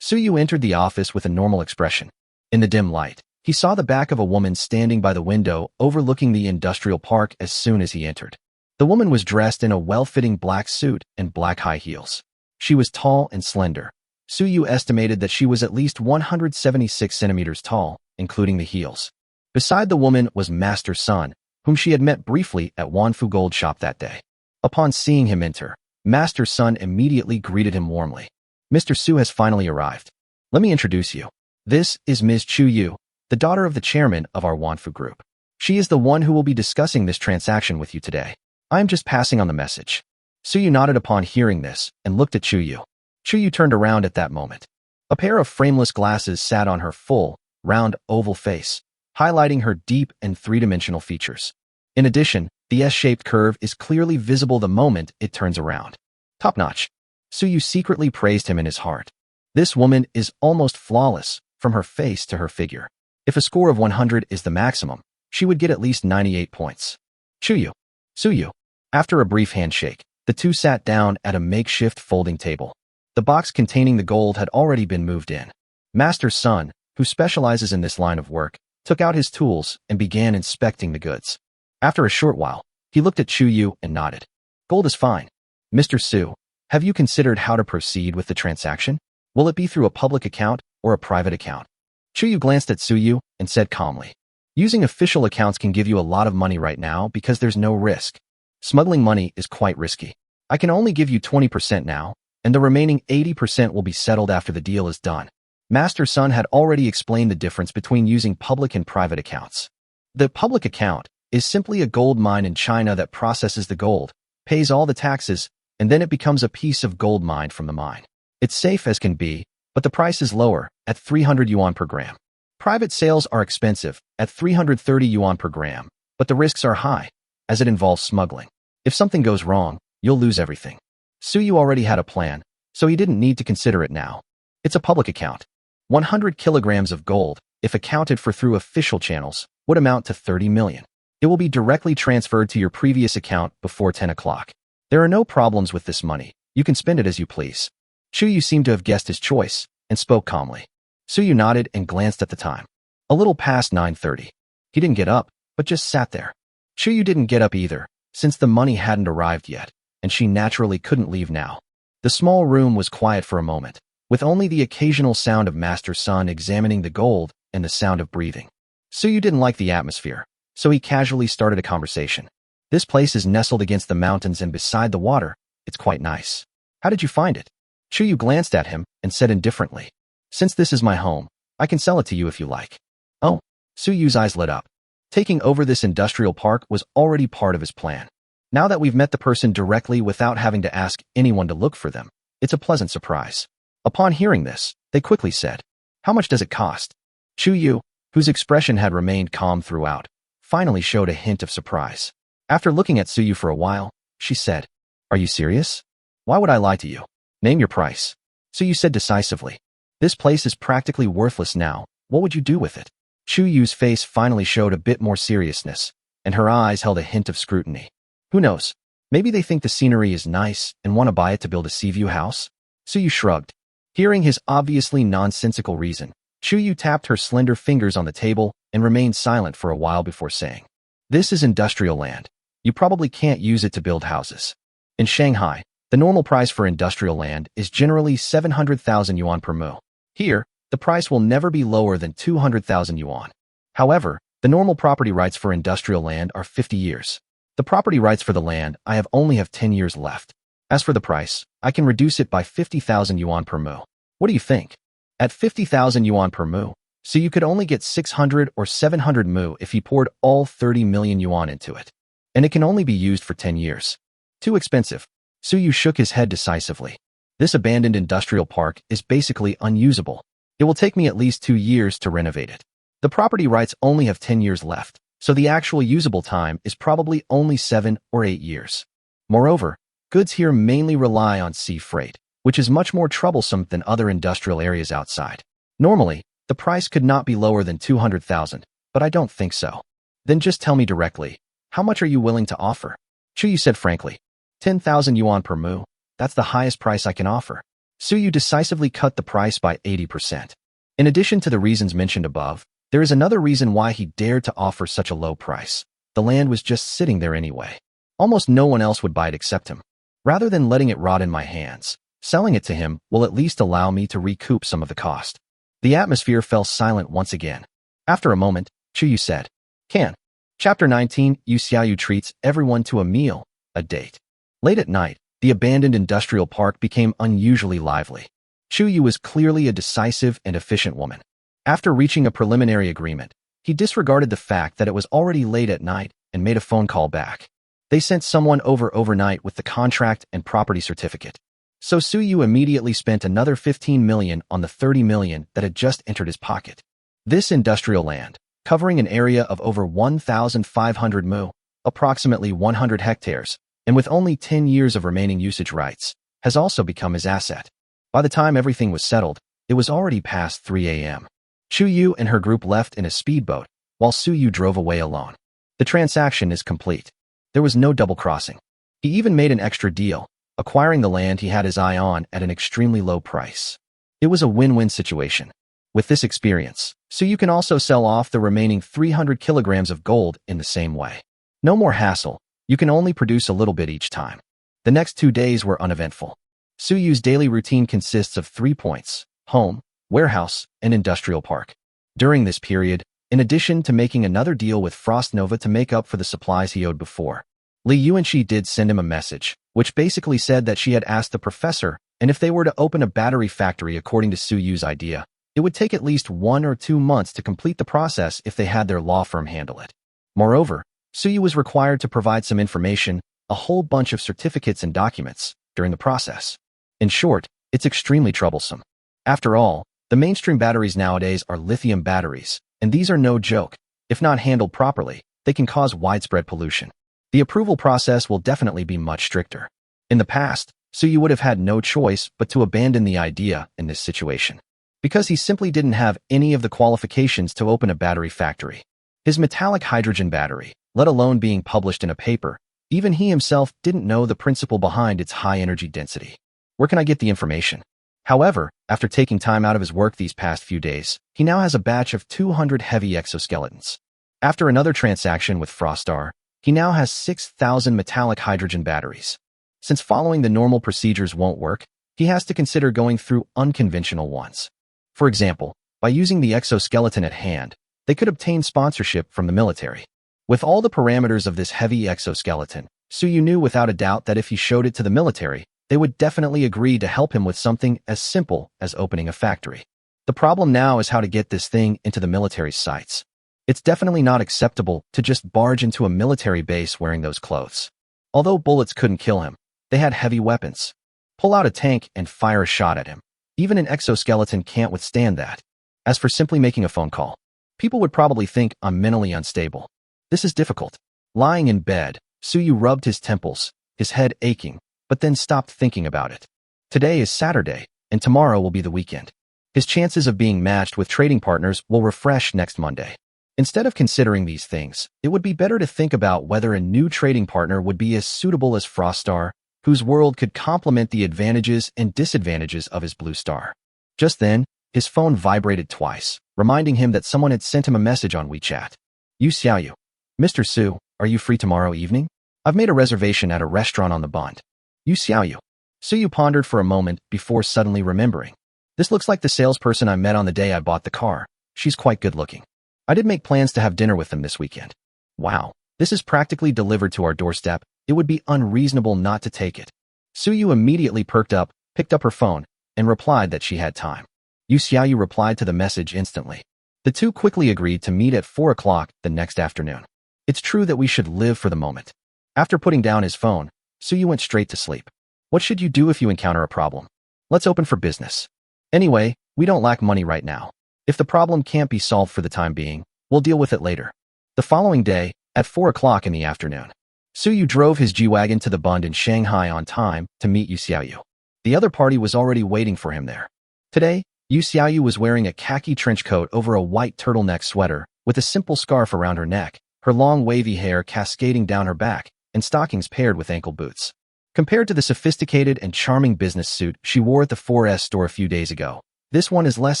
Suyu entered the office with a normal expression. In the dim light, he saw the back of a woman standing by the window overlooking the industrial park as soon as he entered. The woman was dressed in a well-fitting black suit and black high heels. She was tall and slender. Suyu estimated that she was at least 176 centimeters tall, including the heels. Beside the woman was Master Sun, whom she had met briefly at Wanfu Gold Shop that day. Upon seeing him enter, Master Sun immediately greeted him warmly. "Mr. Su has finally arrived. Let me introduce you. This is Ms. Chu Yu, the daughter of the chairman of our Wanfu Group. She is the one who will be discussing this transaction with you today. I am just passing on the message." Suyu nodded upon hearing this and looked at Chuyu. Chuyu turned around at that moment. A pair of frameless glasses sat on her full, round, oval face, highlighting her deep and three-dimensional features. In addition, the S-shaped curve is clearly visible the moment it turns around. Top-notch. Suyu secretly praised him in his heart. This woman is almost flawless, from her face to her figure. If a score of 100 is the maximum, she would get at least 98 points. Chuyu. Suyu. After a brief handshake, the two sat down at a makeshift folding table. The box containing the gold had already been moved in. Master Sun, who specializes in this line of work, took out his tools and began inspecting the goods. After a short while, he looked at Chuyu and nodded. "Gold is fine. Mr. Su, have you considered how to proceed with the transaction? Will it be through a public account or a private account?" Chuyu glanced at Suyu and said calmly, "Using official accounts can give you a lot of money right now because there's no risk. Smuggling money is quite risky. I can only give you 20% now, and the remaining 80% will be settled after the deal is done." Master Sun had already explained the difference between using public and private accounts. The public account is simply a gold mine in China that processes the gold, pays all the taxes, and then it becomes a piece of gold mined from the mine. It's safe as can be, but the price is lower, at 300 yuan per gram. Private sales are expensive, at 330 yuan per gram, but the risks are high, as it involves smuggling. If something goes wrong, you'll lose everything. Suyu already had a plan, so he didn't need to consider it now. It's a public account. 100 kilograms of gold, if accounted for through official channels, would amount to 30 million. It will be directly transferred to your previous account before 10 o'clock. There are no problems with this money. You can spend it as you please. Chuyu seemed to have guessed his choice, and spoke calmly. Suyu nodded and glanced at the time. A little past 9:30. He didn't get up, but just sat there. Chuyu didn't get up either, since the money hadn't arrived yet, and she naturally couldn't leave now. The small room was quiet for a moment, with only the occasional sound of Master Sun examining the gold and the sound of breathing. Suyu didn't like the atmosphere, so he casually started a conversation. This place is nestled against the mountains and beside the water. It's quite nice. How did you find it? Chuyu glanced at him and said indifferently, since this is my home, I can sell it to you if you like. Oh, Suyu's eyes lit up. Taking over this industrial park was already part of his plan. Now that we've met the person directly without having to ask anyone to look for them, it's a pleasant surprise. Upon hearing this, they quickly said, how much does it cost? Chuyu, whose expression had remained calm throughout, finally showed a hint of surprise. After looking at Suyu for a while, she said, are you serious? Why would I lie to you? Name your price. Suyu said decisively. This place is practically worthless now. What would you do with it? Chuyu's face finally showed a bit more seriousness, and her eyes held a hint of scrutiny. Who knows? Maybe they think the scenery is nice and want to buy it to build a sea view house? Suyu shrugged. Hearing his obviously nonsensical reason, Chuyu tapped her slender fingers on the table and remained silent for a while before saying, this is industrial land. You probably can't use it to build houses. In Shanghai, the normal price for industrial land is generally 700,000 yuan per mu. Here, the price will never be lower than 200,000 yuan. However, the normal property rights for industrial land are 50 years. The property rights for the land I only have 10 years left. As for the price, I can reduce it by 50,000 yuan per mu. What do you think? At 50,000 yuan per mu, so you could only get 600 or 700 mu if you poured all 30 million yuan into it. And it can only be used for 10 years. Too expensive. Suyu shook his head decisively. This abandoned industrial park is basically unusable. It will take me at least 2 years to renovate it. The property rights only have 10 years left, so the actual usable time is probably only 7 or 8 years. Moreover, goods here mainly rely on sea freight, which is much more troublesome than other industrial areas outside. Normally, the price could not be lower than 200,000, but I don't think so. Then just tell me directly, how much are you willing to offer? Chuyu said frankly, 10,000 yuan per mu, that's the highest price I can offer. Suyu decisively cut the price by 80%. In addition to the reasons mentioned above, there is another reason why he dared to offer such a low price. The land was just sitting there anyway. Almost no one else would buy it except him. Rather than letting it rot in my hands, selling it to him will at least allow me to recoup some of the cost. The atmosphere fell silent once again. After a moment, Chuyu said, Can. Chapter 19, Yu Xiaoyu treats everyone to a meal, a date. Late at night, the abandoned industrial park became unusually lively. Chuyu was clearly a decisive and efficient woman. After reaching a preliminary agreement, he disregarded the fact that it was already late at night and made a phone call back. They sent someone overnight with the contract and property certificate. So Suyu immediately spent another 15 million on the 30 million that had just entered his pocket. This industrial land, covering an area of over 1,500 mu, approximately 100 hectares, and with only 10 years of remaining usage rights, has also become his asset. By the time everything was settled, it was already past 3 a.m. Chuyu and her group left in a speedboat, while Suyu drove away alone. The transaction is complete. There was no double-crossing. He even made an extra deal, acquiring the land he had his eye on at an extremely low price. It was a win-win situation. With this experience, Suyu can also sell off the remaining 300 kilograms of gold in the same way. No more hassle. You can only produce a little bit each time. The next 2 days were uneventful. Suyu's daily routine consists of 3 points: home, warehouse, and industrial park. During this period, in addition to making another deal with Frost Nova to make up for the supplies he owed before, Li Yuanxi did send him a message, which basically said that she had asked the professor, and if they were to open a battery factory according to Suyu's idea, it would take at least 1 or 2 months to complete the process if they had their law firm handle it. Moreover, Suyu was required to provide some information, a whole bunch of certificates and documents, during the process. In short, it's extremely troublesome. After all, the mainstream batteries nowadays are lithium batteries, and these are no joke. If not handled properly, they can cause widespread pollution. The approval process will definitely be much stricter. In the past, Suyu would have had no choice but to abandon the idea in this situation, because he simply didn't have any of the qualifications to open a battery factory. His metallic hydrogen battery, let alone being published in a paper, even he himself didn't know the principle behind its high energy density. Where can I get the information? However, after taking time out of his work these past few days, he now has a batch of 200 heavy exoskeletons. After another transaction with Frostar, he now has 6,000 metallic hydrogen batteries. Since following the normal procedures won't work, he has to consider going through unconventional ones. For example, by using the exoskeleton at hand, they could obtain sponsorship from the military. With all the parameters of this heavy exoskeleton, Suyu knew without a doubt that if he showed it to the military, they would definitely agree to help him with something as simple as opening a factory. The problem now is how to get this thing into the military's sights. It's definitely not acceptable to just barge into a military base wearing those clothes. Although bullets couldn't kill him, they had heavy weapons. Pull out a tank and fire a shot at him. Even an exoskeleton can't withstand that. As for simply making a phone call, people would probably think I'm mentally unstable. This is difficult. Lying in bed, Suyu rubbed his temples, his head aching, but then stopped thinking about it. Today is Saturday, and tomorrow will be the weekend. His chances of being matched with trading partners will refresh next Monday. Instead of considering these things, it would be better to think about whether a new trading partner would be as suitable as Frostar, whose world could complement the advantages and disadvantages of his blue star. Just then, his phone vibrated twice, reminding him that someone had sent him a message on WeChat. Yu Xiaoyu. Mr. Su, are you free tomorrow evening? I've made a reservation at a restaurant on the Bund. Yu Xiaoyu. Suyu pondered for a moment before suddenly remembering. This looks like the salesperson I met on the day I bought the car. She's quite good looking. I did make plans to have dinner with them this weekend. Wow, this is practically delivered to our doorstep. It would be unreasonable not to take it. Suyu immediately perked up, picked up her phone, and replied that she had time. Yu Xiaoyu replied to the message instantly. The two quickly agreed to meet at 4 o'clock the next afternoon. It's true that we should live for the moment. After putting down his phone, Suyu went straight to sleep. What should you do if you encounter a problem? Let's open for business. Anyway, we don't lack money right now. If the problem can't be solved for the time being, we'll deal with it later. The following day, at 4 o'clock in the afternoon, Suyu drove his G-Wagon to the Bund in Shanghai on time to meet Yu Xiaoyu. The other party was already waiting for him there. Today, Yu Xiaoyu was wearing a khaki trench coat over a white turtleneck sweater with a simple scarf around her neck, her long wavy hair cascading down her back, and stockings paired with ankle boots. Compared to the sophisticated and charming business suit she wore at the 4S store a few days ago, this one is less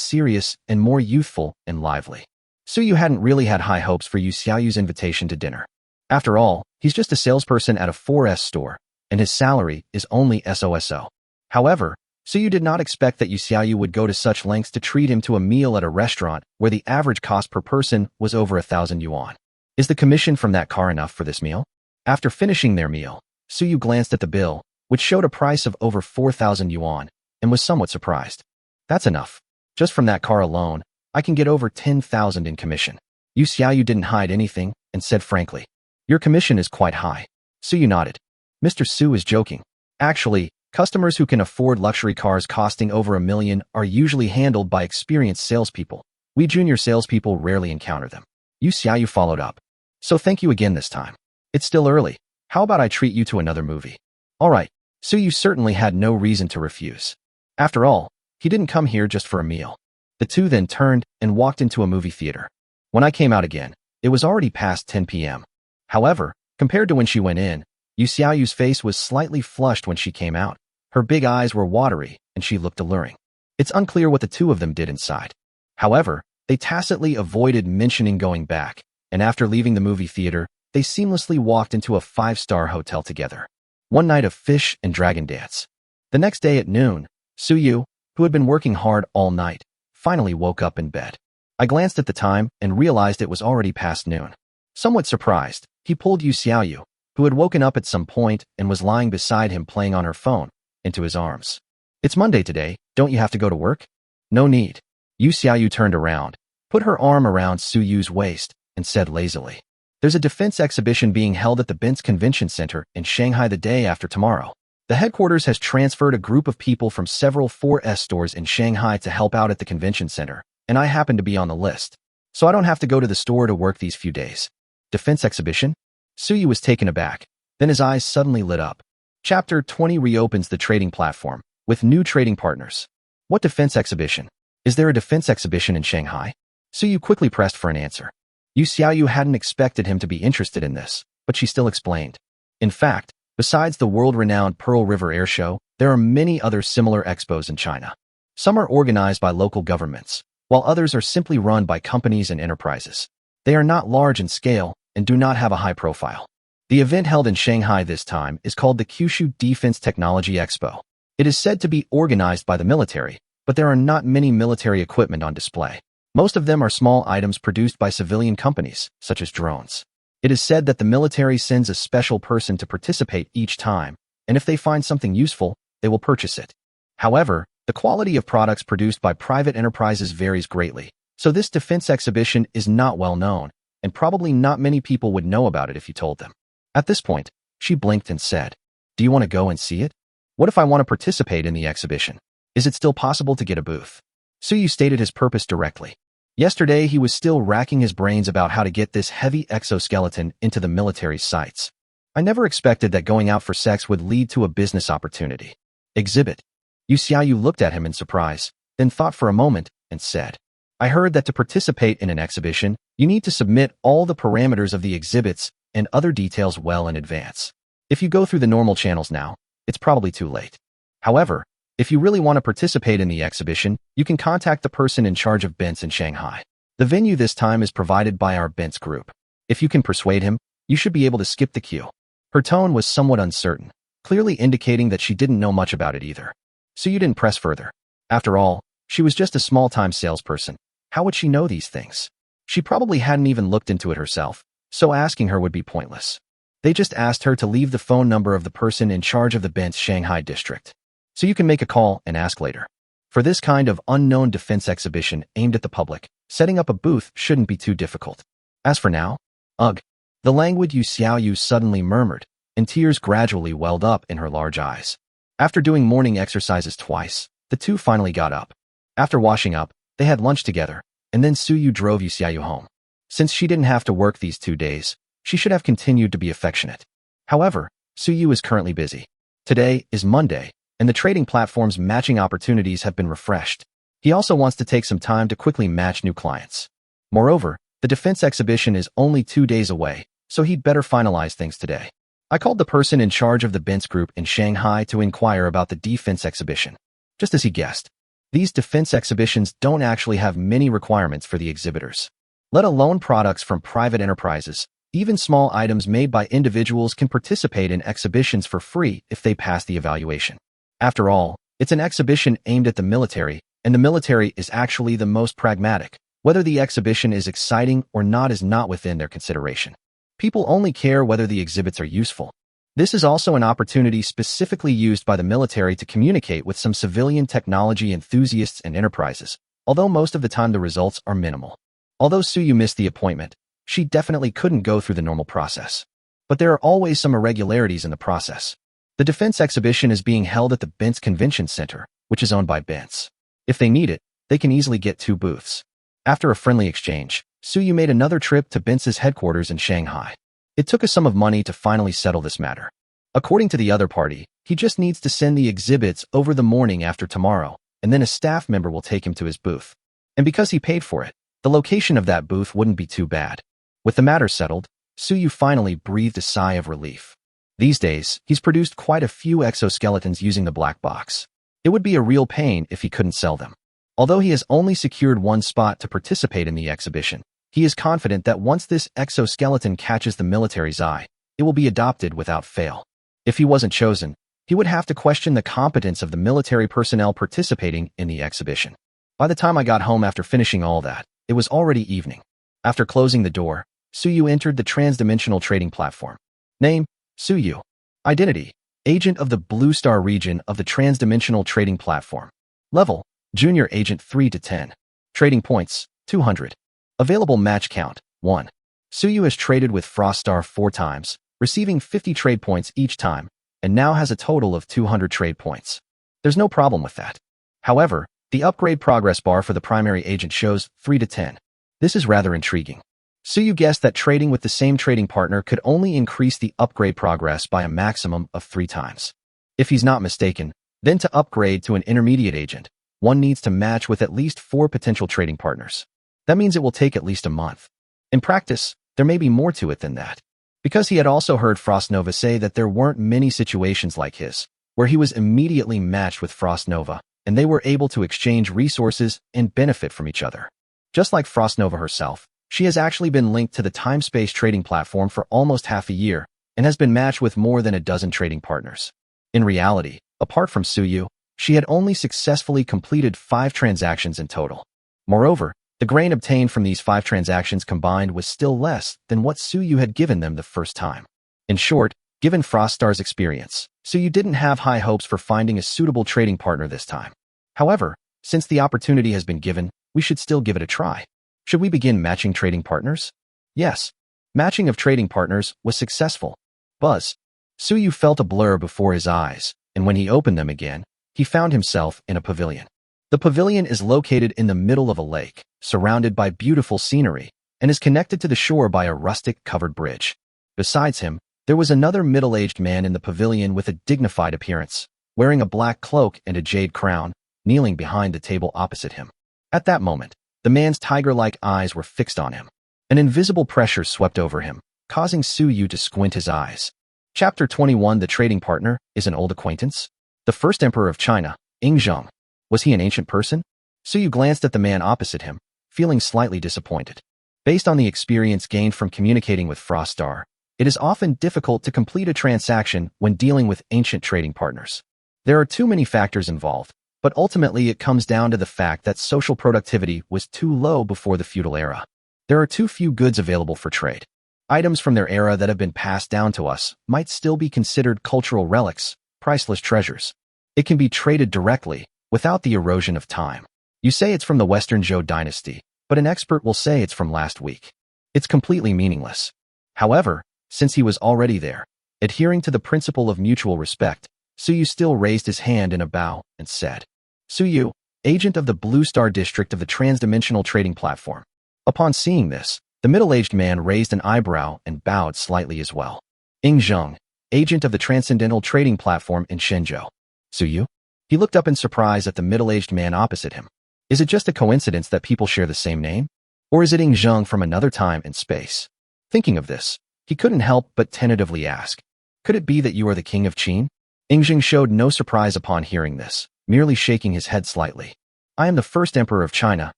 serious and more youthful and lively. Suyu hadn't really had high hopes for Yu Xiaoyu's invitation to dinner. After all, he's just a salesperson at a 4S store, and his salary is only SOSO. However, Suyu did not expect that Yu Xiaoyu would go to such lengths to treat him to a meal at a restaurant where the average cost per person was over 1,000 yuan. Is the commission from that car enough for this meal? After finishing their meal, Suyu glanced at the bill, which showed a price of over 4,000 yuan, and was somewhat surprised. That's enough. Just from that car alone, I can get over 10,000 in commission. Yu Xiaoyu didn't hide anything and said frankly, your commission is quite high. Suyu nodded. Mr. Su is joking. Actually, customers who can afford luxury cars costing over $1 million are usually handled by experienced salespeople. We junior salespeople rarely encounter them. Yu Xiaoyu followed up. So thank you again this time. It's still early. How about I treat you to another movie? All right. Suyu certainly had no reason to refuse. After all, he didn't come here just for a meal. The two then turned and walked into a movie theater. When I came out again, it was already past 10 p.m. However, compared to when she went in, Yu Xiaoyu's face was slightly flushed when she came out. Her big eyes were watery, and she looked alluring. It's unclear what the two of them did inside. However, they tacitly avoided mentioning going back, and after leaving the movie theater, they seamlessly walked into a 5-star hotel together. One night of fish and dragon dance. The next day at noon, Suyu, who had been working hard all night, finally woke up in bed. I glanced at the time and realized it was already past noon. Somewhat surprised, he pulled Yu Xiaoyu, who had woken up at some point and was lying beside him playing on her phone, into his arms. It's Monday today, don't you have to go to work? No need. Yu Xiaoyu turned around, put her arm around Suyu's waist, and said lazily, there's a defense exhibition being held at the Binz Convention Center in Shanghai the day after tomorrow. The headquarters has transferred a group of people from several 4S stores in Shanghai to help out at the convention center, and I happen to be on the list. So I don't have to go to the store to work these few days. Defense exhibition? Suyu was taken aback. Then his eyes suddenly lit up. Chapter 20 reopens the trading platform, with new trading partners. What defense exhibition? Is there a defense exhibition in Shanghai? Suyu quickly pressed for an answer. Yu Xiaoyu hadn't expected him to be interested in this, but she still explained. In fact, besides the world-renowned Pearl River Air Show, there are many other similar expos in China. Some are organized by local governments, while others are simply run by companies and enterprises. They are not large in scale and do not have a high profile. The event held in Shanghai this time is called the Kyushu Defense Technology Expo. It is said to be organized by the military, but there are not many military equipment on display. Most of them are small items produced by civilian companies, such as drones. It is said that the military sends a special person to participate each time, and if they find something useful, they will purchase it. However, the quality of products produced by private enterprises varies greatly, so this defense exhibition is not well known, and probably not many people would know about it if you told them. At this point, she blinked and said, "Do you want to go and see it? What if I want to participate in the exhibition? Is it still possible to get a booth?" Suyu stated his purpose directly. Yesterday, he was still racking his brains about how to get this heavy exoskeleton into the military's sights. "I never expected that going out for sex would lead to a business opportunity." Exhibit. Yu Xiaoyu looked at him in surprise, then thought for a moment and said, "I heard that to participate in an exhibition, you need to submit all the parameters of the exhibits and other details well in advance. If you go through the normal channels now, it's probably too late. However, if you really want to participate in the exhibition, you can contact the person in charge of Bents in Shanghai. The venue this time is provided by our Bents group. If you can persuade him, you should be able to skip the queue." Her tone was somewhat uncertain, clearly indicating that she didn't know much about it either. So you didn't press further. After all, she was just a small-time salesperson. How would she know these things? She probably hadn't even looked into it herself, so asking her would be pointless. They just asked her to leave the phone number of the person in charge of the Bents Shanghai district. So you can make a call and ask later. For this kind of unknown defense exhibition aimed at the public, setting up a booth shouldn't be too difficult. As for now, ugh. The languid Yu Xiaoyu suddenly murmured, and tears gradually welled up in her large eyes. After doing morning exercises twice, the two finally got up. After washing up, they had lunch together, and then Suyu drove Yu Xiaoyu home. Since she didn't have to work these 2 days, she should have continued to be affectionate. However, Suyu is currently busy. Today is Monday, and the trading platform's matching opportunities have been refreshed. He also wants to take some time to quickly match new clients. Moreover, the defense exhibition is only 2 days away, so he'd better finalize things today. I called the person in charge of the Bents group in Shanghai to inquire about the defense exhibition. Just as he guessed, these defense exhibitions don't actually have many requirements for the exhibitors. Let alone products from private enterprises, even small items made by individuals can participate in exhibitions for free if they pass the evaluation. After all, it's an exhibition aimed at the military, and the military is actually the most pragmatic. Whether the exhibition is exciting or not is not within their consideration. People only care whether the exhibits are useful. This is also an opportunity specifically used by the military to communicate with some civilian technology enthusiasts and enterprises, although most of the time the results are minimal. Although Suyu missed the appointment, she definitely couldn't go through the normal process. But there are always some irregularities in the process. The defense exhibition is being held at the Bents Convention Center, which is owned by Bents. If they need it, they can easily get 2 booths. After a friendly exchange, Suyu made another trip to Bents' headquarters in Shanghai. It took a sum of money to finally settle this matter. According to the other party, he just needs to send the exhibits over the morning after tomorrow, and then a staff member will take him to his booth. And because he paid for it, the location of that booth wouldn't be too bad. With the matter settled, Suyu finally breathed a sigh of relief. These days, he's produced quite a few exoskeletons using the black box. It would be a real pain if he couldn't sell them. Although he has only secured 1 spot to participate in the exhibition, he is confident that once this exoskeleton catches the military's eye, it will be adopted without fail. If he wasn't chosen, he would have to question the competence of the military personnel participating in the exhibition. By the time I got home after finishing all that, it was already evening. After closing the door, Suyu entered the transdimensional trading platform. Name, Suyu. Identity, agent of the Blue Star region of the transdimensional trading platform. Level, Junior Agent 3 to 10. Trading points, 200. Available match count, 1. Suyu has traded with Frost Star 4 times, receiving 50 trade points each time, and now has a total of 200 trade points. There's no problem with that. However, the upgrade progress bar for the primary agent shows 3 to 10. This is rather intriguing. Suyu guessed that trading with the same trading partner could only increase the upgrade progress by a maximum of 3 times. If he's not mistaken, then to upgrade to an intermediate agent, one needs to match with at least 4 potential trading partners. That means it will take at least a month. In practice, there may be more to it than that. Because he had also heard Frost Nova say that there weren't many situations like his, where he was immediately matched with Frost Nova, and they were able to exchange resources and benefit from each other. Just like Frostnova herself, she has actually been linked to the time-space trading platform for almost half a year and has been matched with more than a dozen trading partners. In reality, apart from Suyu, she had only successfully completed 5 transactions in total. Moreover, the grain obtained from these 5 transactions combined was still less than what Suyu had given them the first time. In short, given Froststar's experience, Suyu didn't have high hopes for finding a suitable trading partner this time. However, since the opportunity has been given, we should still give it a try. Should we begin matching trading partners? Yes. Matching of trading partners was successful. Buzz. Suyu felt a blur before his eyes, and when he opened them again, he found himself in a pavilion. The pavilion is located in the middle of a lake, surrounded by beautiful scenery, and is connected to the shore by a rustic covered bridge. Besides him, there was another middle-aged man in the pavilion with a dignified appearance, wearing a black cloak and a jade crown, kneeling behind the table opposite him. At that moment, the man's tiger-like eyes were fixed on him. An invisible pressure swept over him, causing Suyu to squint his eyes. Chapter 21. The trading partner is an old acquaintance. The first emperor of China, Yingzheng. Was he an ancient person? Suyu glanced at the man opposite him, feeling slightly disappointed. Based on the experience gained from communicating with Froststar, it is often difficult to complete a transaction when dealing with ancient trading partners. There are too many factors involved, but ultimately it comes down to the fact that social productivity was too low before the feudal era. There are too few goods available for trade. Items from their era that have been passed down to us might still be considered cultural relics, priceless treasures. It can be traded directly, without the erosion of time. You say it's from the Western Zhou dynasty, but an expert will say it's from last week. It's completely meaningless. However, since he was already there, adhering to the principle of mutual respect, Suyu still raised his hand in a bow and said, Suyu, agent of the Blue Star District of the Transdimensional Trading Platform. Upon seeing this, the middle-aged man raised an eyebrow and bowed slightly as well. Yingzheng, agent of the Transcendental Trading Platform in Shenzhou. Suyu? He looked up in surprise at the middle-aged man opposite him. Is it just a coincidence that people share the same name? Or is it Yingzheng from another time and space? Thinking of this, he couldn't help but tentatively ask, could it be that you are the king of Qin? Yingzheng showed no surprise upon hearing this, merely shaking his head slightly. I am the first emperor of China,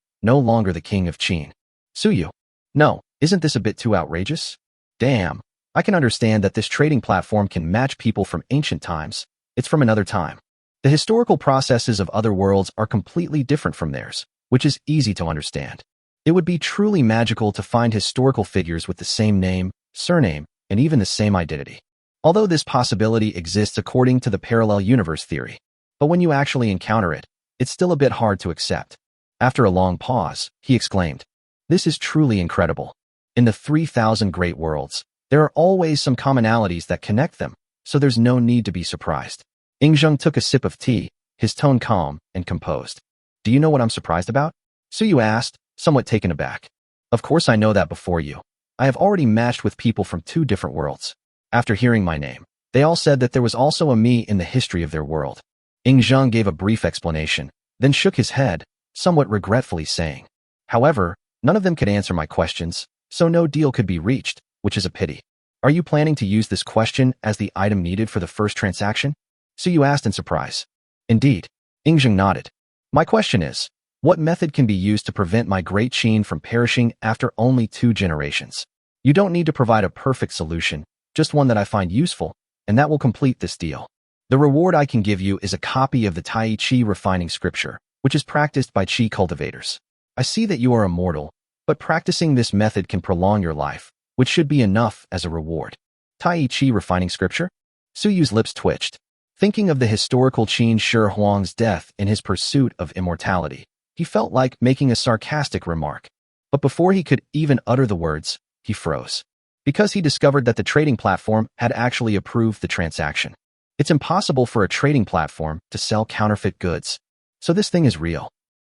no longer the king of Qin. Suyu. No, isn't this a bit too outrageous? Damn, I can understand that this trading platform can match people from ancient times. It's from another time. The historical processes of other worlds are completely different from theirs, which is easy to understand. It would be truly magical to find historical figures with the same name, surname, and even the same identity. Although this possibility exists according to the parallel universe theory, but when you actually encounter it, it's still a bit hard to accept. After a long pause, he exclaimed, this is truly incredible. In the 3,000 great worlds, there are always some commonalities that connect them, so there's no need to be surprised. Yingzheng took a sip of tea, his tone calm and composed. Do you know what I'm surprised about? Suyu asked, somewhat taken aback. Of course I know that before you. I have already matched with people from 2 different worlds. After hearing my name, they all said that there was also a me in the history of their world. Yingzheng gave a brief explanation, then shook his head, somewhat regretfully saying, however, none of them could answer my questions, so no deal could be reached, which is a pity. Are you planning to use this question as the item needed for the first transaction? Suyu asked in surprise. Indeed. Yingzheng nodded. My question is, what method can be used to prevent my great Qin from perishing after only 2 generations? You don't need to provide a perfect solution, just one that I find useful, and that will complete this deal. The reward I can give you is a copy of the Tai Chi refining scripture, which is practiced by Qi cultivators. I see that you are immortal, but practicing this method can prolong your life, which should be enough as a reward. Tai Chi refining scripture? Suyu's lips twitched. Thinking of the historical Qin Shi Huang's death in his pursuit of immortality, he felt like making a sarcastic remark. But before he could even utter the words, he froze. Because he discovered that the trading platform had actually approved the transaction. It's impossible for a trading platform to sell counterfeit goods. So this thing is real.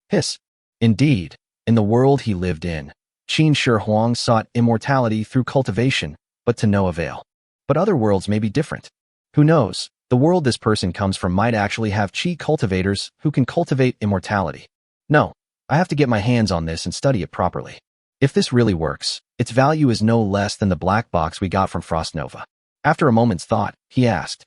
Hiss. Indeed, in the world he lived in, Qin Shi Huang sought immortality through cultivation, but to no avail. But other worlds may be different. Who knows, the world this person comes from might actually have Qi cultivators who can cultivate immortality. No, I have to get my hands on this and study it properly. If this really works, its value is no less than the black box we got from Frostnova. After a moment's thought, he asked,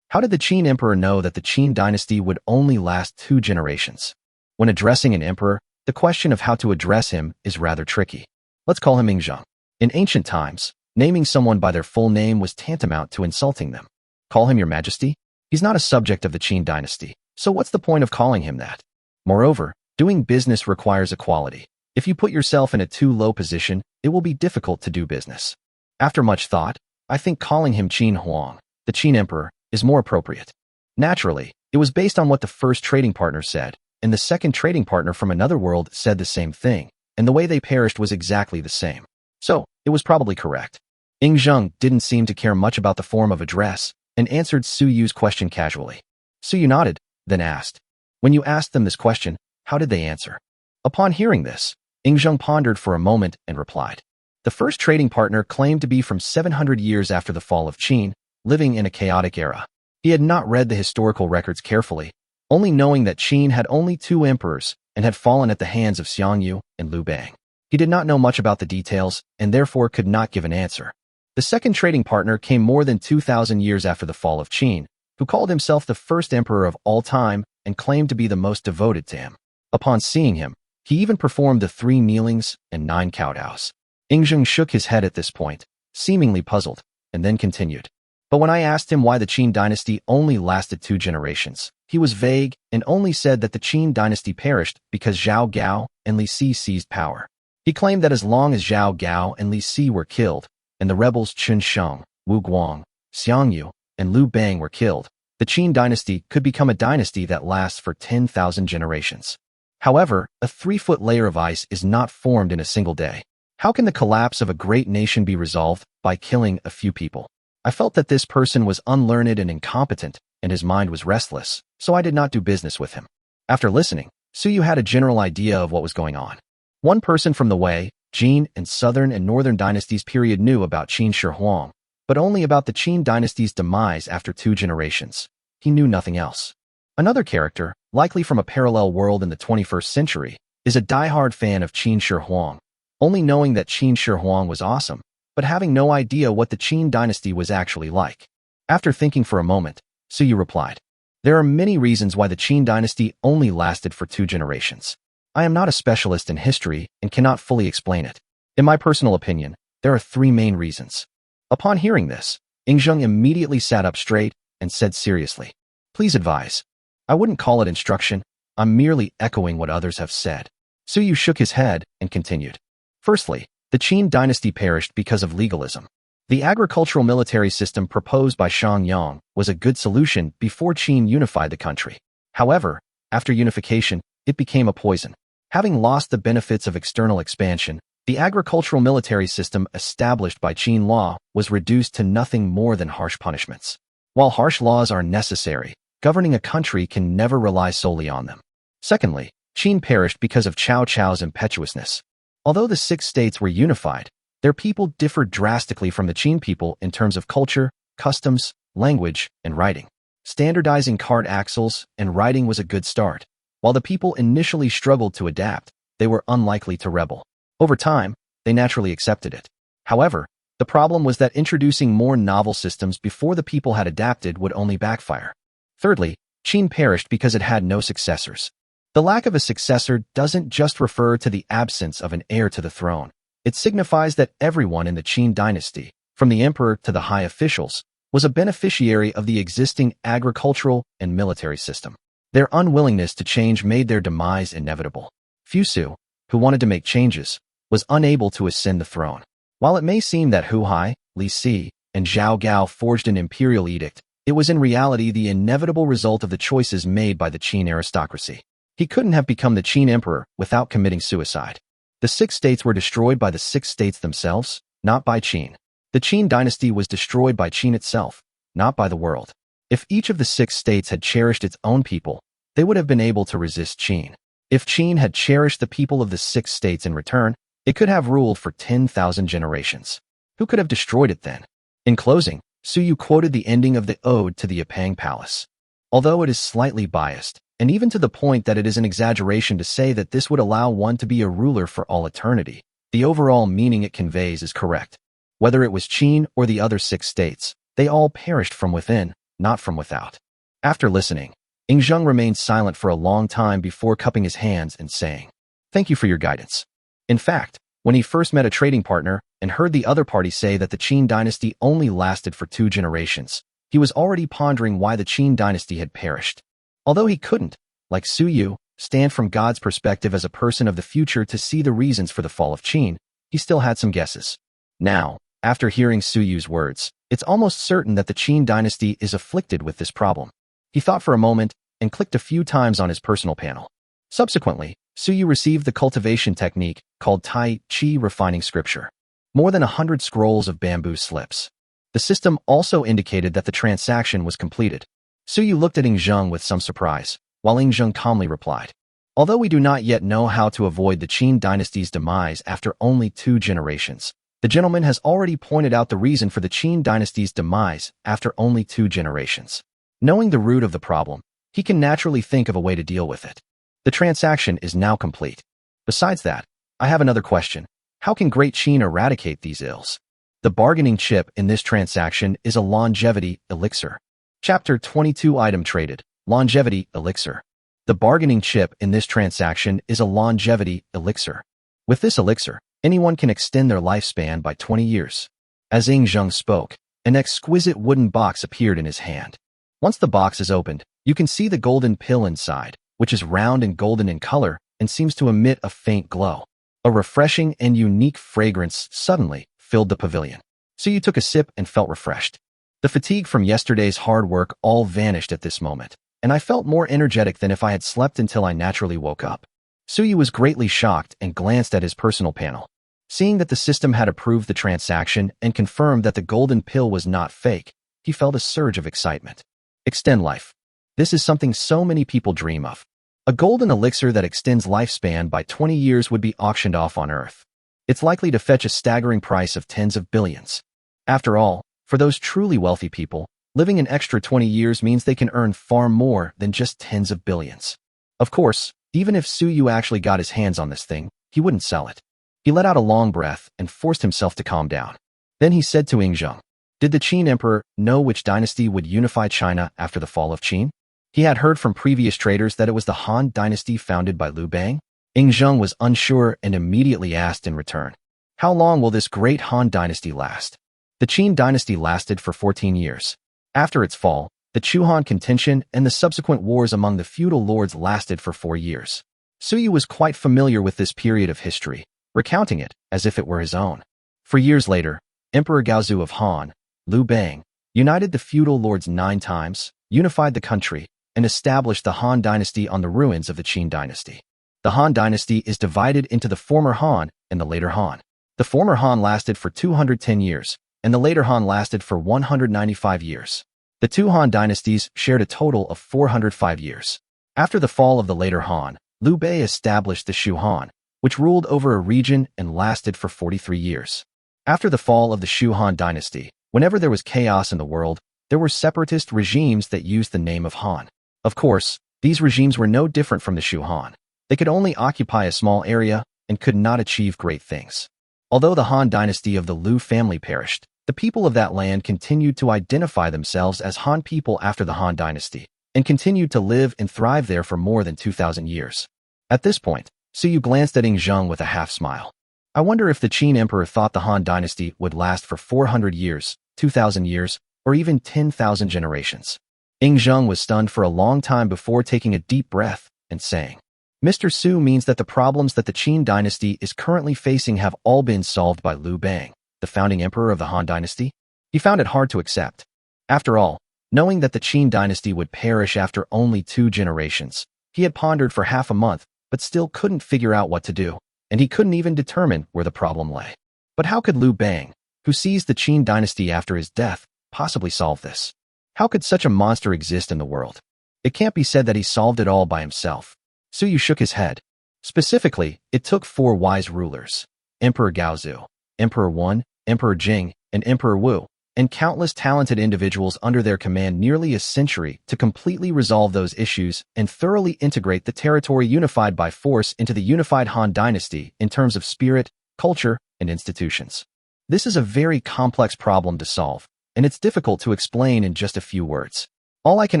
How did the Qin emperor know that the Qin dynasty would only last 2 generations? When addressing an emperor, the question of how to address him is rather tricky. Let's call him Ingzheng. In ancient times, naming someone by their full name was tantamount to insulting them. Call him your majesty? He's not a subject of the Qin dynasty, so what's the point of calling him that? Moreover, doing business requires equality. If you put yourself in a too low position, it will be difficult to do business. After much thought, I think calling him Qin Huang, the Qin emperor, is more appropriate. Naturally, it was based on what the first trading partner said, and the second trading partner from another world said the same thing, and the way they perished was exactly the same. So, it was probably correct. Ingzheng didn't seem to care much about the form of address, and answered Su Yu's question casually. Su Yu nodded, then asked, "When you asked them this question, how did they answer?" Upon hearing this, Ingzheng pondered for a moment and replied. The first trading partner claimed to be from 700 years after the fall of Qin, living in a chaotic era. He had not read the historical records carefully, only knowing that Qin had only 2 emperors and had fallen at the hands of Xiongnu and Liu Bang. He did not know much about the details and therefore could not give an answer. The second trading partner came more than 2,000 years after the fall of Qin, who called himself the first emperor of all time and claimed to be the most devoted to him. Upon seeing him, he even performed the 3 kneelings and 9 kowtows. Ingzheng shook his head at this point, seemingly puzzled, and then continued. But when I asked him why the Qin dynasty only lasted 2 generations, he was vague and only said that the Qin dynasty perished because Zhao Gao and Li Si seized power. He claimed that as long as Zhao Gao and Li Si were killed, and the rebels Chun Sheng, Wu Guang, Xiongnu, and Liu Bang were killed, the Qin dynasty could become a dynasty that lasts for 10,000 generations. However, a 3-foot layer of ice is not formed in a single day. How can the collapse of a great nation be resolved by killing a few people? I felt that this person was unlearned and incompetent, and his mind was restless, so I did not do business with him. After listening, Su Yu had a general idea of what was going on. One person from the Wei, Jin, and Southern and Northern dynasties period knew about Qin Shi Huang, but only about the Qin dynasty's demise after 2 generations. He knew nothing else. Another character, likely from a parallel world in the 21st century, is a die-hard fan of Qin Shi Huang, only knowing that Qin Shi Huang was awesome, but having no idea what the Qin dynasty was actually like. After thinking for a moment, Su Yu replied, "There are many reasons why the Qin dynasty only lasted for 2 generations. I am not a specialist in history and cannot fully explain it. In my personal opinion, there are 3 main reasons." Upon hearing this, Ingzheng immediately sat up straight and said seriously, "Please advise." I wouldn't call it instruction, I'm merely echoing what others have said. Su Yu shook his head and continued. Firstly, the Qin dynasty perished because of legalism. The agricultural military system proposed by Shang Yang was a good solution before Qin unified the country. However, after unification, it became a poison. Having lost the benefits of external expansion, the agricultural military system established by Qin law was reduced to nothing more than harsh punishments. While harsh laws are necessary, governing a country can never rely solely on them. Secondly, Qin perished because of Cao Cao's impetuousness. Although the 6 states were unified, their people differed drastically from the Qin people in terms of culture, customs, language, and writing. Standardizing cart axles and writing was a good start. While the people initially struggled to adapt, they were unlikely to rebel. Over time, they naturally accepted it. However, the problem was that introducing more novel systems before the people had adapted would only backfire. Thirdly, Qin perished because it had no successors. The lack of a successor doesn't just refer to the absence of an heir to the throne. It signifies that everyone in the Qin dynasty, from the emperor to the high officials, was a beneficiary of the existing agricultural and military system. Their unwillingness to change made their demise inevitable. Fusu, who wanted to make changes, was unable to ascend the throne. While it may seem that Hu Hai, Li Si, and Zhao Gao forged an imperial edict, it was in reality the inevitable result of the choices made by the Qin aristocracy. He couldn't have become the Qin emperor without committing suicide. The 6 states were destroyed by the 6 states themselves, not by Qin. The Qin dynasty was destroyed by Qin itself, not by the world. If each of the 6 states had cherished its own people, they would have been able to resist Qin. If Qin had cherished the people of the 6 states in return, it could have ruled for 10,000 generations. Who could have destroyed it then? In closing, Su Yu quoted the ending of the Ode to the Yapang Palace. Although it is slightly biased, and even to the point that it is an exaggeration to say that this would allow one to be a ruler for all eternity, the overall meaning it conveys is correct. Whether it was Qin or the other 6 states, they all perished from within, not from without. After listening, Ingzheng remained silent for a long time before cupping his hands and saying, "Thank you for your guidance." In fact, when he first met a trading partner and heard the other party say that the Qin dynasty only lasted for 2 generations, he was already pondering why the Qin dynasty had perished. Although he couldn't, like Su Yu, stand from God's perspective as a person of the future to see the reasons for the fall of Qin, he still had some guesses. Now, after hearing Su Yu's words, it's almost certain that the Qin dynasty is afflicted with this problem. He thought for a moment and clicked a few times on his personal panel. Subsequently, Su Yu received the cultivation technique called Tai Chi refining scripture. More than 100 scrolls of bamboo slips. The system also indicated that the transaction was completed. Su Yu looked at Ingzheng with some surprise, while Ingzheng calmly replied, "Although we do not yet know how to avoid the Qin dynasty's demise after only 2 generations, the gentleman has already pointed out the reason for the Qin dynasty's demise after only 2 generations. Knowing the root of the problem, he can naturally think of a way to deal with it. The transaction is now complete. Besides that, I have another question. How can Great Qin eradicate these ills? The bargaining chip in this transaction is a longevity elixir." Chapter 22 Item Traded, Longevity Elixir. The bargaining chip in this transaction is a longevity elixir. With this elixir, anyone can extend their lifespan by 20 years. As Ingzheng spoke, an exquisite wooden box appeared in his hand. Once the box is opened, you can see the golden pill inside, which is round and golden in color and seems to emit a faint glow. A refreshing and unique fragrance suddenly filled the pavilion. So you took a sip and felt refreshed. The fatigue from yesterday's hard work all vanished at this moment, and I felt more energetic than if I had slept until I naturally woke up. Su Yu was greatly shocked and glanced at his personal panel. Seeing that the system had approved the transaction and confirmed that the golden pill was not fake, he felt a surge of excitement. Extend life. This is something so many people dream of. A golden elixir that extends lifespan by 20 years would be auctioned off on Earth. It's likely to fetch a staggering price of tens of billions. After all, for those truly wealthy people, living an extra 20 years means they can earn far more than just tens of billions. Of course, even if Su Yu actually got his hands on this thing, he wouldn't sell it. He let out a long breath and forced himself to calm down. Then he said to Ingzheng, "Did the Qin emperor know which dynasty would unify China after the fall of Qin?" He had heard from previous traders that it was the Han dynasty founded by Liu Bang. Ingzheng was unsure and immediately asked in return, "How long will this great Han dynasty last?" The Qin dynasty lasted for 14 years. After its fall, the Chu-Han contention and the subsequent wars among the feudal lords lasted for 4 years. Su Yu was quite familiar with this period of history, recounting it as if it were his own. For years later, Emperor Gaozu of Han, Liu Bang, united the feudal lords 9 times, unified the country, and established the Han dynasty on the ruins of the Qin dynasty. The Han dynasty is divided into the former Han and the later Han. The former Han lasted for 210 years, and the later Han lasted for 195 years. The 2 Han dynasties shared a total of 405 years. After the fall of the later Han, Liu Bei established the Shu Han, which ruled over a region and lasted for 43 years. After the fall of the Shu Han dynasty, whenever there was chaos in the world, there were separatist regimes that used the name of Han. Of course, these regimes were no different from the Shu Han. They could only occupy a small area and could not achieve great things. Although the Han dynasty of the Liu family perished, the people of that land continued to identify themselves as Han people after the Han dynasty, and continued to live and thrive there for more than 2,000 years. At this point, Su Yu glanced at Ingzheng with a half-smile. I wonder if the Qin emperor thought the Han dynasty would last for 400 years, 2,000 years, or even 10,000 generations. Ingzheng was stunned for a long time before taking a deep breath and saying, "Mr. Su means that the problems that the Qin dynasty is currently facing have all been solved by Liu Bang, the founding emperor of the Han dynasty?" He found it hard to accept. After all, knowing that the Qin dynasty would perish after only 2 generations, he had pondered for half a month, but still couldn't figure out what to do, and he couldn't even determine where the problem lay. But how could Liu Bang, who seized the Qin dynasty after his death, possibly solve this? How could such a monster exist in the world? It can't be said that he solved it all by himself. Su Yu shook his head. Specifically, it took 4 wise rulers: Emperor Gaozu, Emperor Wen, Emperor Jing, and Emperor Wu, and countless talented individuals under their command nearly a century to completely resolve those issues and thoroughly integrate the territory unified by force into the unified Han dynasty in terms of spirit, culture, and institutions. This is a very complex problem to solve, and it's difficult to explain in just a few words. All I can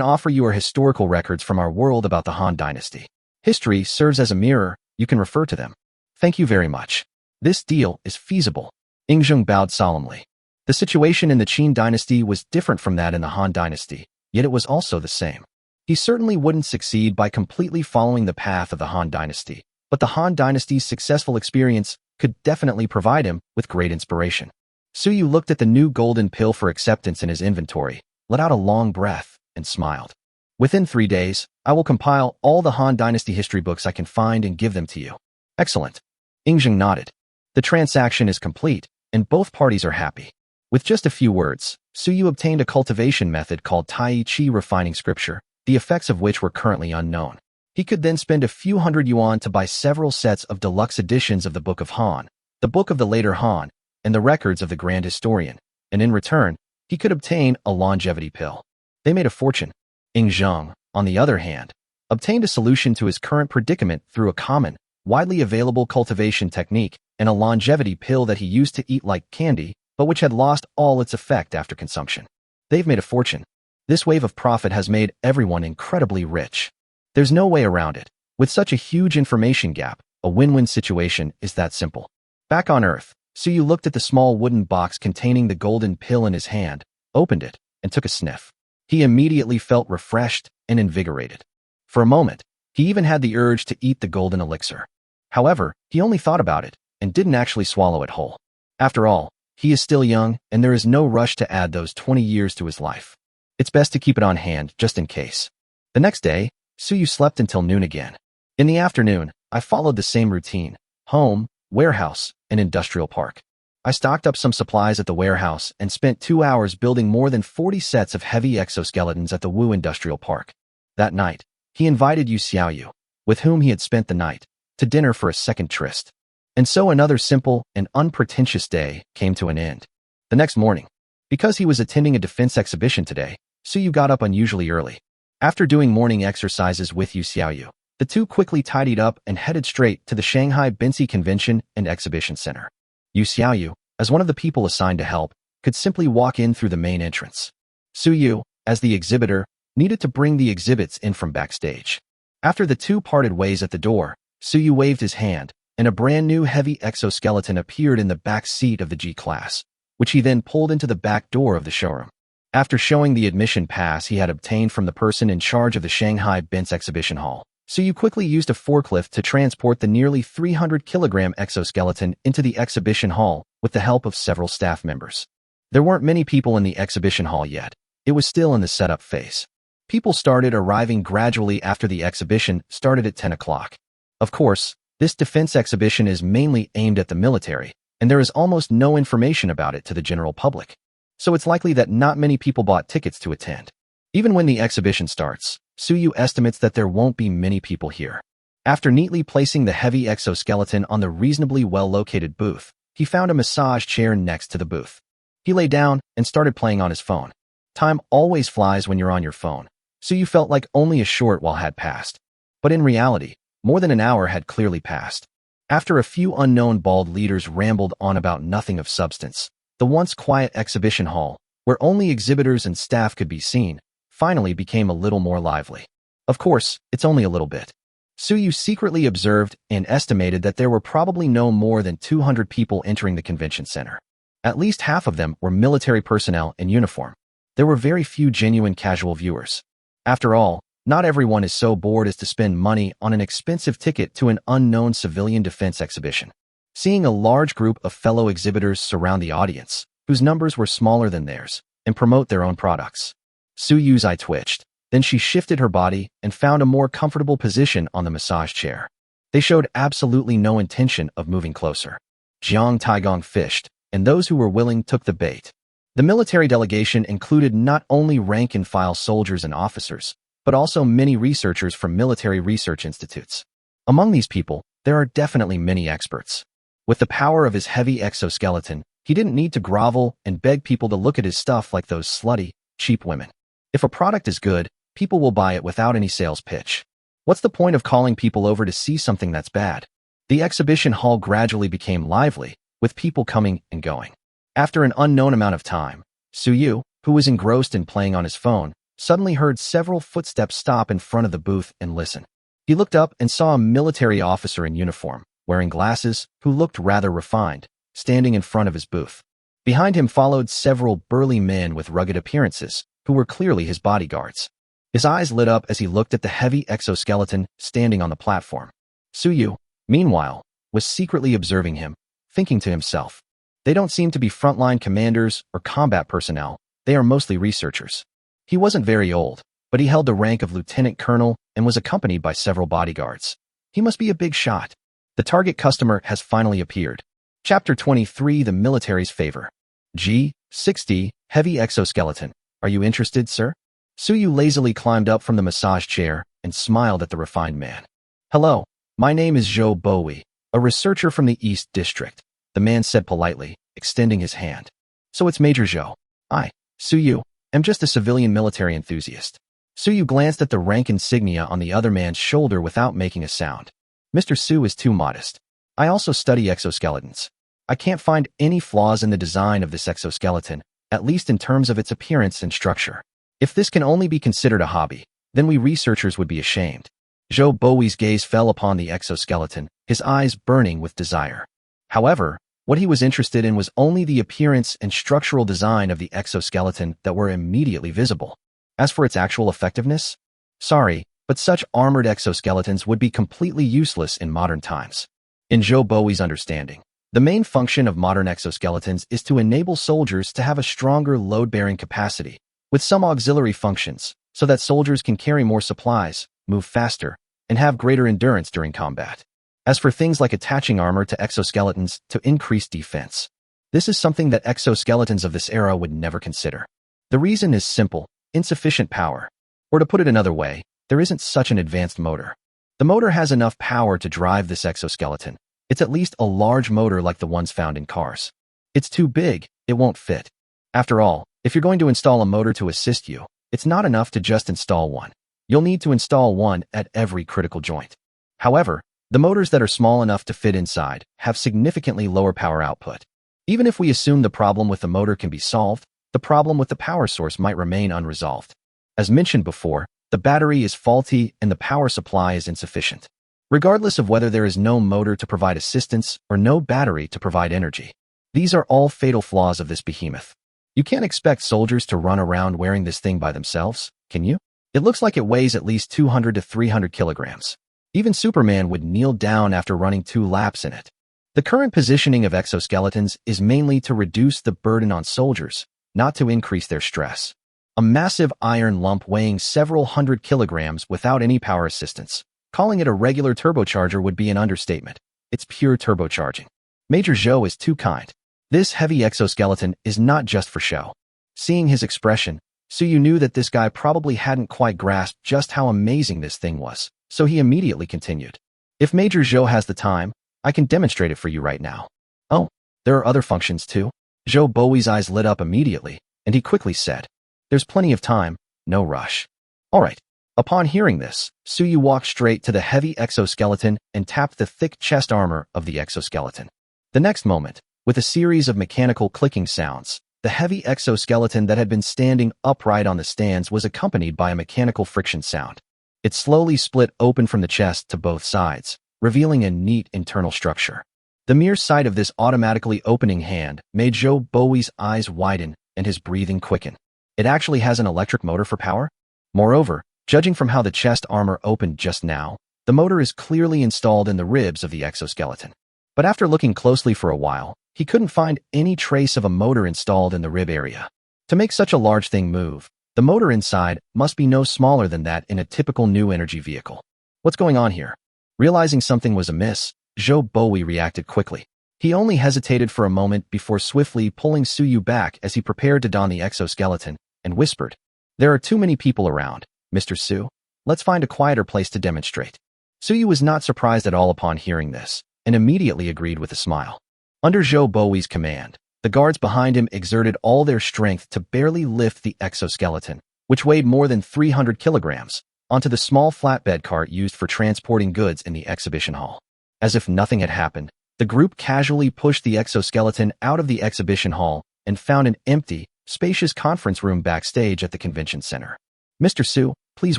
offer you are historical records from our world about the Han Dynasty. History serves as a mirror, you can refer to them. Thank you very much. This deal is feasible. Ingzheng bowed solemnly. The situation in the Qin Dynasty was different from that in the Han Dynasty, yet it was also the same. He certainly wouldn't succeed by completely following the path of the Han Dynasty, but the Han Dynasty's successful experience could definitely provide him with great inspiration. Suyu looked at the new golden pill for acceptance in his inventory, let out a long breath, and smiled. Within 3 days, I will compile all the Han Dynasty history books I can find and give them to you. Excellent. Ingzheng nodded. The transaction is complete, and both parties are happy. With just a few words, Suyu obtained a cultivation method called Tai Chi refining scripture, the effects of which were currently unknown. He could then spend a few hundred yuan to buy several sets of deluxe editions of the Book of Han, the Book of the Later Han, and the records of the Grand Historian, and in return, he could obtain a longevity pill. They made a fortune. Ingzheng, on the other hand, obtained a solution to his current predicament through a common, widely available cultivation technique and a longevity pill that he used to eat like candy, but which had lost all its effect after consumption. They've made a fortune. This wave of profit has made everyone incredibly rich. There's no way around it. With such a huge information gap, a win-win situation is that simple. Back on Earth, Suyu looked at the small wooden box containing the golden pill in his hand, opened it, and took a sniff. He immediately felt refreshed and invigorated. For a moment, he even had the urge to eat the golden elixir. However, he only thought about it and didn't actually swallow it whole. After all, he is still young, and there is no rush to add those 20 years to his life. It's best to keep it on hand, just in case. The next day, Suyu slept until noon again. In the afternoon, I followed the same routine: home, warehouse, and industrial park. I stocked up some supplies at the warehouse and spent 2 hours building more than 40 sets of heavy exoskeletons at the Wu Industrial Park. That night, he invited Yu Xiaoyu, with whom he had spent the night, to dinner for a second tryst. And so another simple and unpretentious day came to an end. The next morning, because he was attending a defense exhibition today, Suyu got up unusually early. After doing morning exercises with Yu Xiaoyu, the two quickly tidied up and headed straight to the Shanghai Binsi Convention and Exhibition Center. Yu Xiaoyu, as one of the people assigned to help, could simply walk in through the main entrance. Suyu, as the exhibitor, needed to bring the exhibits in from backstage. After the two parted ways at the door, Suyu waved his hand, and a brand new heavy exoskeleton appeared in the back seat of the G-Class, which he then pulled into the back door of the showroom. After showing the admission pass he had obtained from the person in charge of the Shanghai Binsi Exhibition Hall, Suyu quickly used a forklift to transport the nearly 300-kilogram exoskeleton into the exhibition hall with the help of several staff members. There weren't many people in the exhibition hall yet. It was still in the setup phase. People started arriving gradually after the exhibition started at 10 o'clock. Of course, this defense exhibition is mainly aimed at the military, and there is almost no information about it to the general public. So it's likely that not many people bought tickets to attend. Even when the exhibition starts, Suyu estimates that there won't be many people here. After neatly placing the heavy exoskeleton on the reasonably well-located booth, he found a massage chair next to the booth. He lay down and started playing on his phone. Time always flies when you're on your phone, so you felt like only a short while had passed. But in reality, more than an hour had clearly passed. After a few unknown bald leaders rambled on about nothing of substance, the once quiet exhibition hall, where only exhibitors and staff could be seen, finally became a little more lively. Of course, it's only a little bit. Suyu secretly observed and estimated that there were probably no more than 200 people entering the convention center. At least half of them were military personnel in uniform. There were very few genuine casual viewers. After all, not everyone is so bored as to spend money on an expensive ticket to an unknown civilian defense exhibition. Seeing a large group of fellow exhibitors surround the audience, whose numbers were smaller than theirs, and promote their own products, Suyu's eye twitched. Then she shifted her body and found a more comfortable position on the massage chair. They showed absolutely no intention of moving closer. Jiang Taigong fished, and those who were willing took the bait. The military delegation included not only rank-and-file soldiers and officers, but also many researchers from military research institutes. Among these people, there are definitely many experts. With the power of his heavy exoskeleton, he didn't need to grovel and beg people to look at his stuff like those slutty, cheap women. If a product is good, people will buy it without any sales pitch. What's the point of calling people over to see something that's bad? The exhibition hall gradually became lively, with people coming and going. After an unknown amount of time, Suyu, who was engrossed in playing on his phone, suddenly heard several footsteps stop in front of the booth and listen. He looked up and saw a military officer in uniform, wearing glasses, who looked rather refined, standing in front of his booth. Behind him followed several burly men with rugged appearances, who were clearly his bodyguards. His eyes lit up as he looked at the heavy exoskeleton standing on the platform. Suyu, meanwhile, was secretly observing him, thinking to himself, "They don't seem to be frontline commanders or combat personnel, they are mostly researchers." He wasn't very old, but he held the rank of lieutenant colonel and was accompanied by several bodyguards. He must be a big shot. The target customer has finally appeared. Chapter 23, The Military's Favor. G60, Heavy Exoskeleton. Are you interested, sir? Suyu lazily climbed up from the massage chair and smiled at the refined man. "Hello, my name is Zhou Bowie, a researcher from the East District," the man said politely, extending his hand. "So it's Major Zhou. I, Suyu, am just a civilian military enthusiast." Suyu glanced at the rank insignia on the other man's shoulder without making a sound. "Mr. Su is too modest. I also study exoskeletons. I can't find any flaws in the design of this exoskeleton, at least in terms of its appearance and structure. If this can only be considered a hobby, then we researchers would be ashamed." Zhou Bowie's gaze fell upon the exoskeleton, his eyes burning with desire. However, what he was interested in was only the appearance and structural design of the exoskeleton that were immediately visible. As for its actual effectiveness, sorry, but such armored exoskeletons would be completely useless in modern times. In Zhou Bowie's understanding, the main function of modern exoskeletons is to enable soldiers to have a stronger load-bearing capacity, with some auxiliary functions, so that soldiers can carry more supplies, move faster, and have greater endurance during combat. As for things like attaching armor to exoskeletons to increase defense, this is something that exoskeletons of this era would never consider. The reason is simple: insufficient power. Or to put it another way, there isn't such an advanced motor. The motor has enough power to drive this exoskeleton. It's at least a large motor like the ones found in cars. It's too big, it won't fit. After all, if you're going to install a motor to assist you, it's not enough to just install one. You'll need to install one at every critical joint. However, the motors that are small enough to fit inside have significantly lower power output. Even if we assume the problem with the motor can be solved, the problem with the power source might remain unresolved. As mentioned before, the battery is faulty and the power supply is insufficient. Regardless of whether there is no motor to provide assistance or no battery to provide energy, these are all fatal flaws of this behemoth. You can't expect soldiers to run around wearing this thing by themselves, can you? It looks like it weighs at least 200 to 300 kilograms. Even Superman would kneel down after running 2 laps in it. The current positioning of exoskeletons is mainly to reduce the burden on soldiers, not to increase their stress. A massive iron lump weighing several hundred kilograms without any power assistance. Calling it a regular turbocharger would be an understatement. It's pure turbocharging. Major Zhou is too kind. This heavy exoskeleton is not just for show. Seeing his expression, Suyu knew that this guy probably hadn't quite grasped just how amazing this thing was, so he immediately continued. "If Major Zhou has the time, I can demonstrate it for you right now." "Oh, there are other functions too?" Zhou Bowie's eyes lit up immediately, and he quickly said, "There's plenty of time, no rush." "All right." Upon hearing this, Suyu walked straight to the heavy exoskeleton and tapped the thick chest armor of the exoskeleton. The next moment, with a series of mechanical clicking sounds, the heavy exoskeleton that had been standing upright on the stands was accompanied by a mechanical friction sound. It slowly split open from the chest to both sides, revealing a neat internal structure. The mere sight of this automatically opening hand made Zhou Bowie's eyes widen and his breathing quicken. It actually has an electric motor for power? Moreover, judging from how the chest armor opened just now, the motor is clearly installed in the ribs of the exoskeleton. But after looking closely for a while, he couldn't find any trace of a motor installed in the rib area. To make such a large thing move, the motor inside must be no smaller than that in a typical new energy vehicle. What's going on here? Realizing something was amiss, Zhou Bowie reacted quickly. He only hesitated for a moment before swiftly pulling Suyu back as he prepared to don the exoskeleton, and whispered, "There are too many people around, Mr. Su. Let's find a quieter place to demonstrate." Suyu was not surprised at all upon hearing this, and immediately agreed with a smile. Under Zhou Bowie's command, the guards behind him exerted all their strength to barely lift the exoskeleton, which weighed more than 300 kilograms, onto the small flatbed cart used for transporting goods in the exhibition hall. As if nothing had happened, the group casually pushed the exoskeleton out of the exhibition hall and found an empty, spacious conference room backstage at the convention center. Mr. Su, please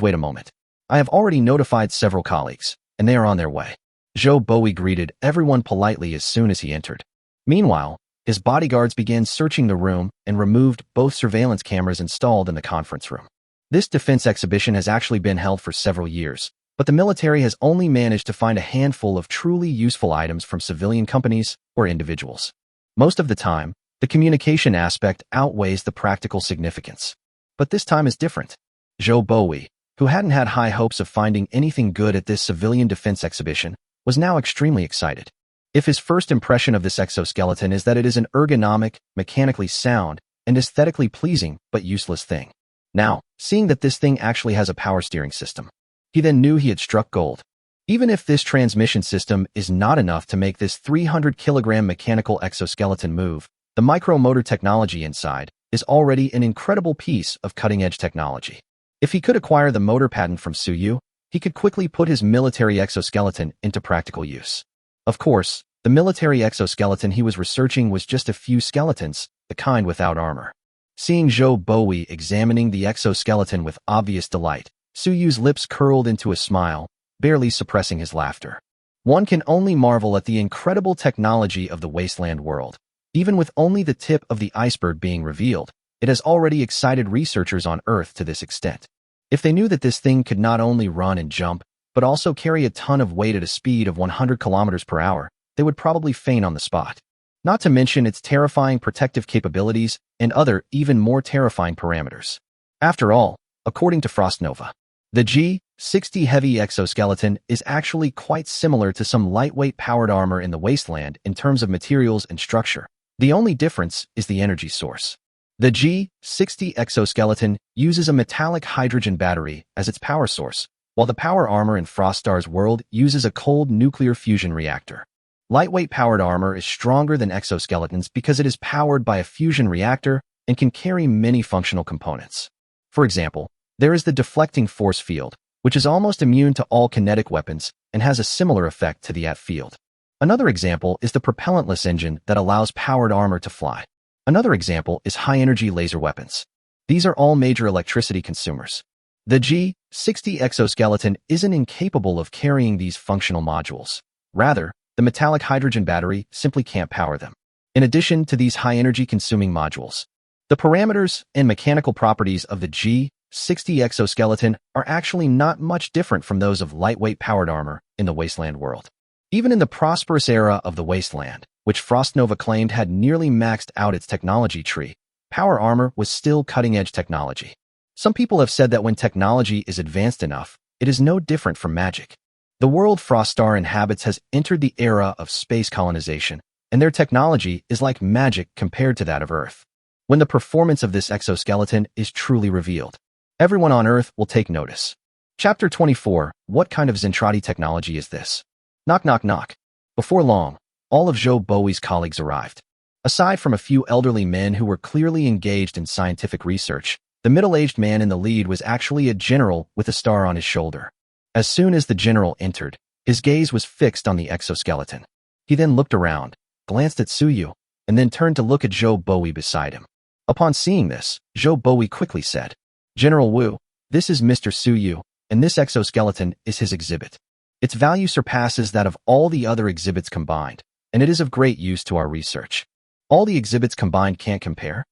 wait a moment. I have already notified several colleagues, and they are on their way. Zhou Bowie greeted everyone politely as soon as he entered. Meanwhile, his bodyguards began searching the room and removed both surveillance cameras installed in the conference room. This defense exhibition has actually been held for several years, but the military has only managed to find a handful of truly useful items from civilian companies or individuals. Most of the time, the communication aspect outweighs the practical significance. But this time is different. Zhou Bowie, who hadn't had high hopes of finding anything good at this civilian defense exhibition, was now extremely excited. If his first impression of this exoskeleton is that it is an ergonomic, mechanically sound, and aesthetically pleasing but useless thing. Now, seeing that this thing actually has a power steering system, he then knew he had struck gold. Even if this transmission system is not enough to make this 300-kilogram mechanical exoskeleton move, the micromotor technology inside is already an incredible piece of cutting-edge technology. If he could acquire the motor patent from Su Yu, he could quickly put his military exoskeleton into practical use. Of course, the military exoskeleton he was researching was just a few skeletons, the kind without armor. Seeing Zhou Bowie examining the exoskeleton with obvious delight, Su Yu's lips curled into a smile, barely suppressing his laughter. One can only marvel at the incredible technology of the wasteland world. Even with only the tip of the iceberg being revealed, it has already excited researchers on Earth to this extent. If they knew that this thing could not only run and jump, but also carry a ton of weight at a speed of 100 kilometers per hour, they would probably faint on the spot. Not to mention its terrifying protective capabilities and other even more terrifying parameters. After all, according to Frostnova, the G-60 heavy exoskeleton is actually quite similar to some lightweight powered armor in the wasteland in terms of materials and structure. The only difference is the energy source. The G-60 exoskeleton uses a metallic hydrogen battery as its power source, while the power armor in Froststar's world uses a cold nuclear fusion reactor. Lightweight powered armor is stronger than exoskeletons because it is powered by a fusion reactor and can carry many functional components. For example, there is the deflecting force field, which is almost immune to all kinetic weapons and has a similar effect to the AT field. Another example is the propellantless engine that allows powered armor to fly. Another example is high-energy laser weapons. These are all major electricity consumers. The G-60 exoskeleton isn't incapable of carrying these functional modules. Rather, the metallic hydrogen battery simply can't power them. In addition to these high-energy consuming modules, the parameters and mechanical properties of the G-60 exoskeleton are actually not much different from those of lightweight powered armor in the wasteland world. Even in the prosperous era of the wasteland, which Frostnova claimed had nearly maxed out its technology tree, power armor was still cutting-edge technology. Some people have said that when technology is advanced enough, it is no different from magic. The world Froststar inhabits has entered the era of space colonization, and their technology is like magic compared to that of Earth. When the performance of this exoskeleton is truly revealed, everyone on Earth will take notice. Chapter 24. What kind of Zentradi technology is this? Knock, knock, knock. Before long, all of Zhou Bowie's colleagues arrived. Aside from a few elderly men who were clearly engaged in scientific research, the middle-aged man in the lead was actually a general with a star on his shoulder. As soon as the general entered, his gaze was fixed on the exoskeleton. He then looked around, glanced at Su Yu, and then turned to look at Zhou Bowie beside him. Upon seeing this, Zhou Bowie quickly said, "General Wu, this is Mr. Su Yu, and this exoskeleton is his exhibit. Its value surpasses that of all the other exhibits combined, and it is of great use to our research. All the exhibits combined can't compare."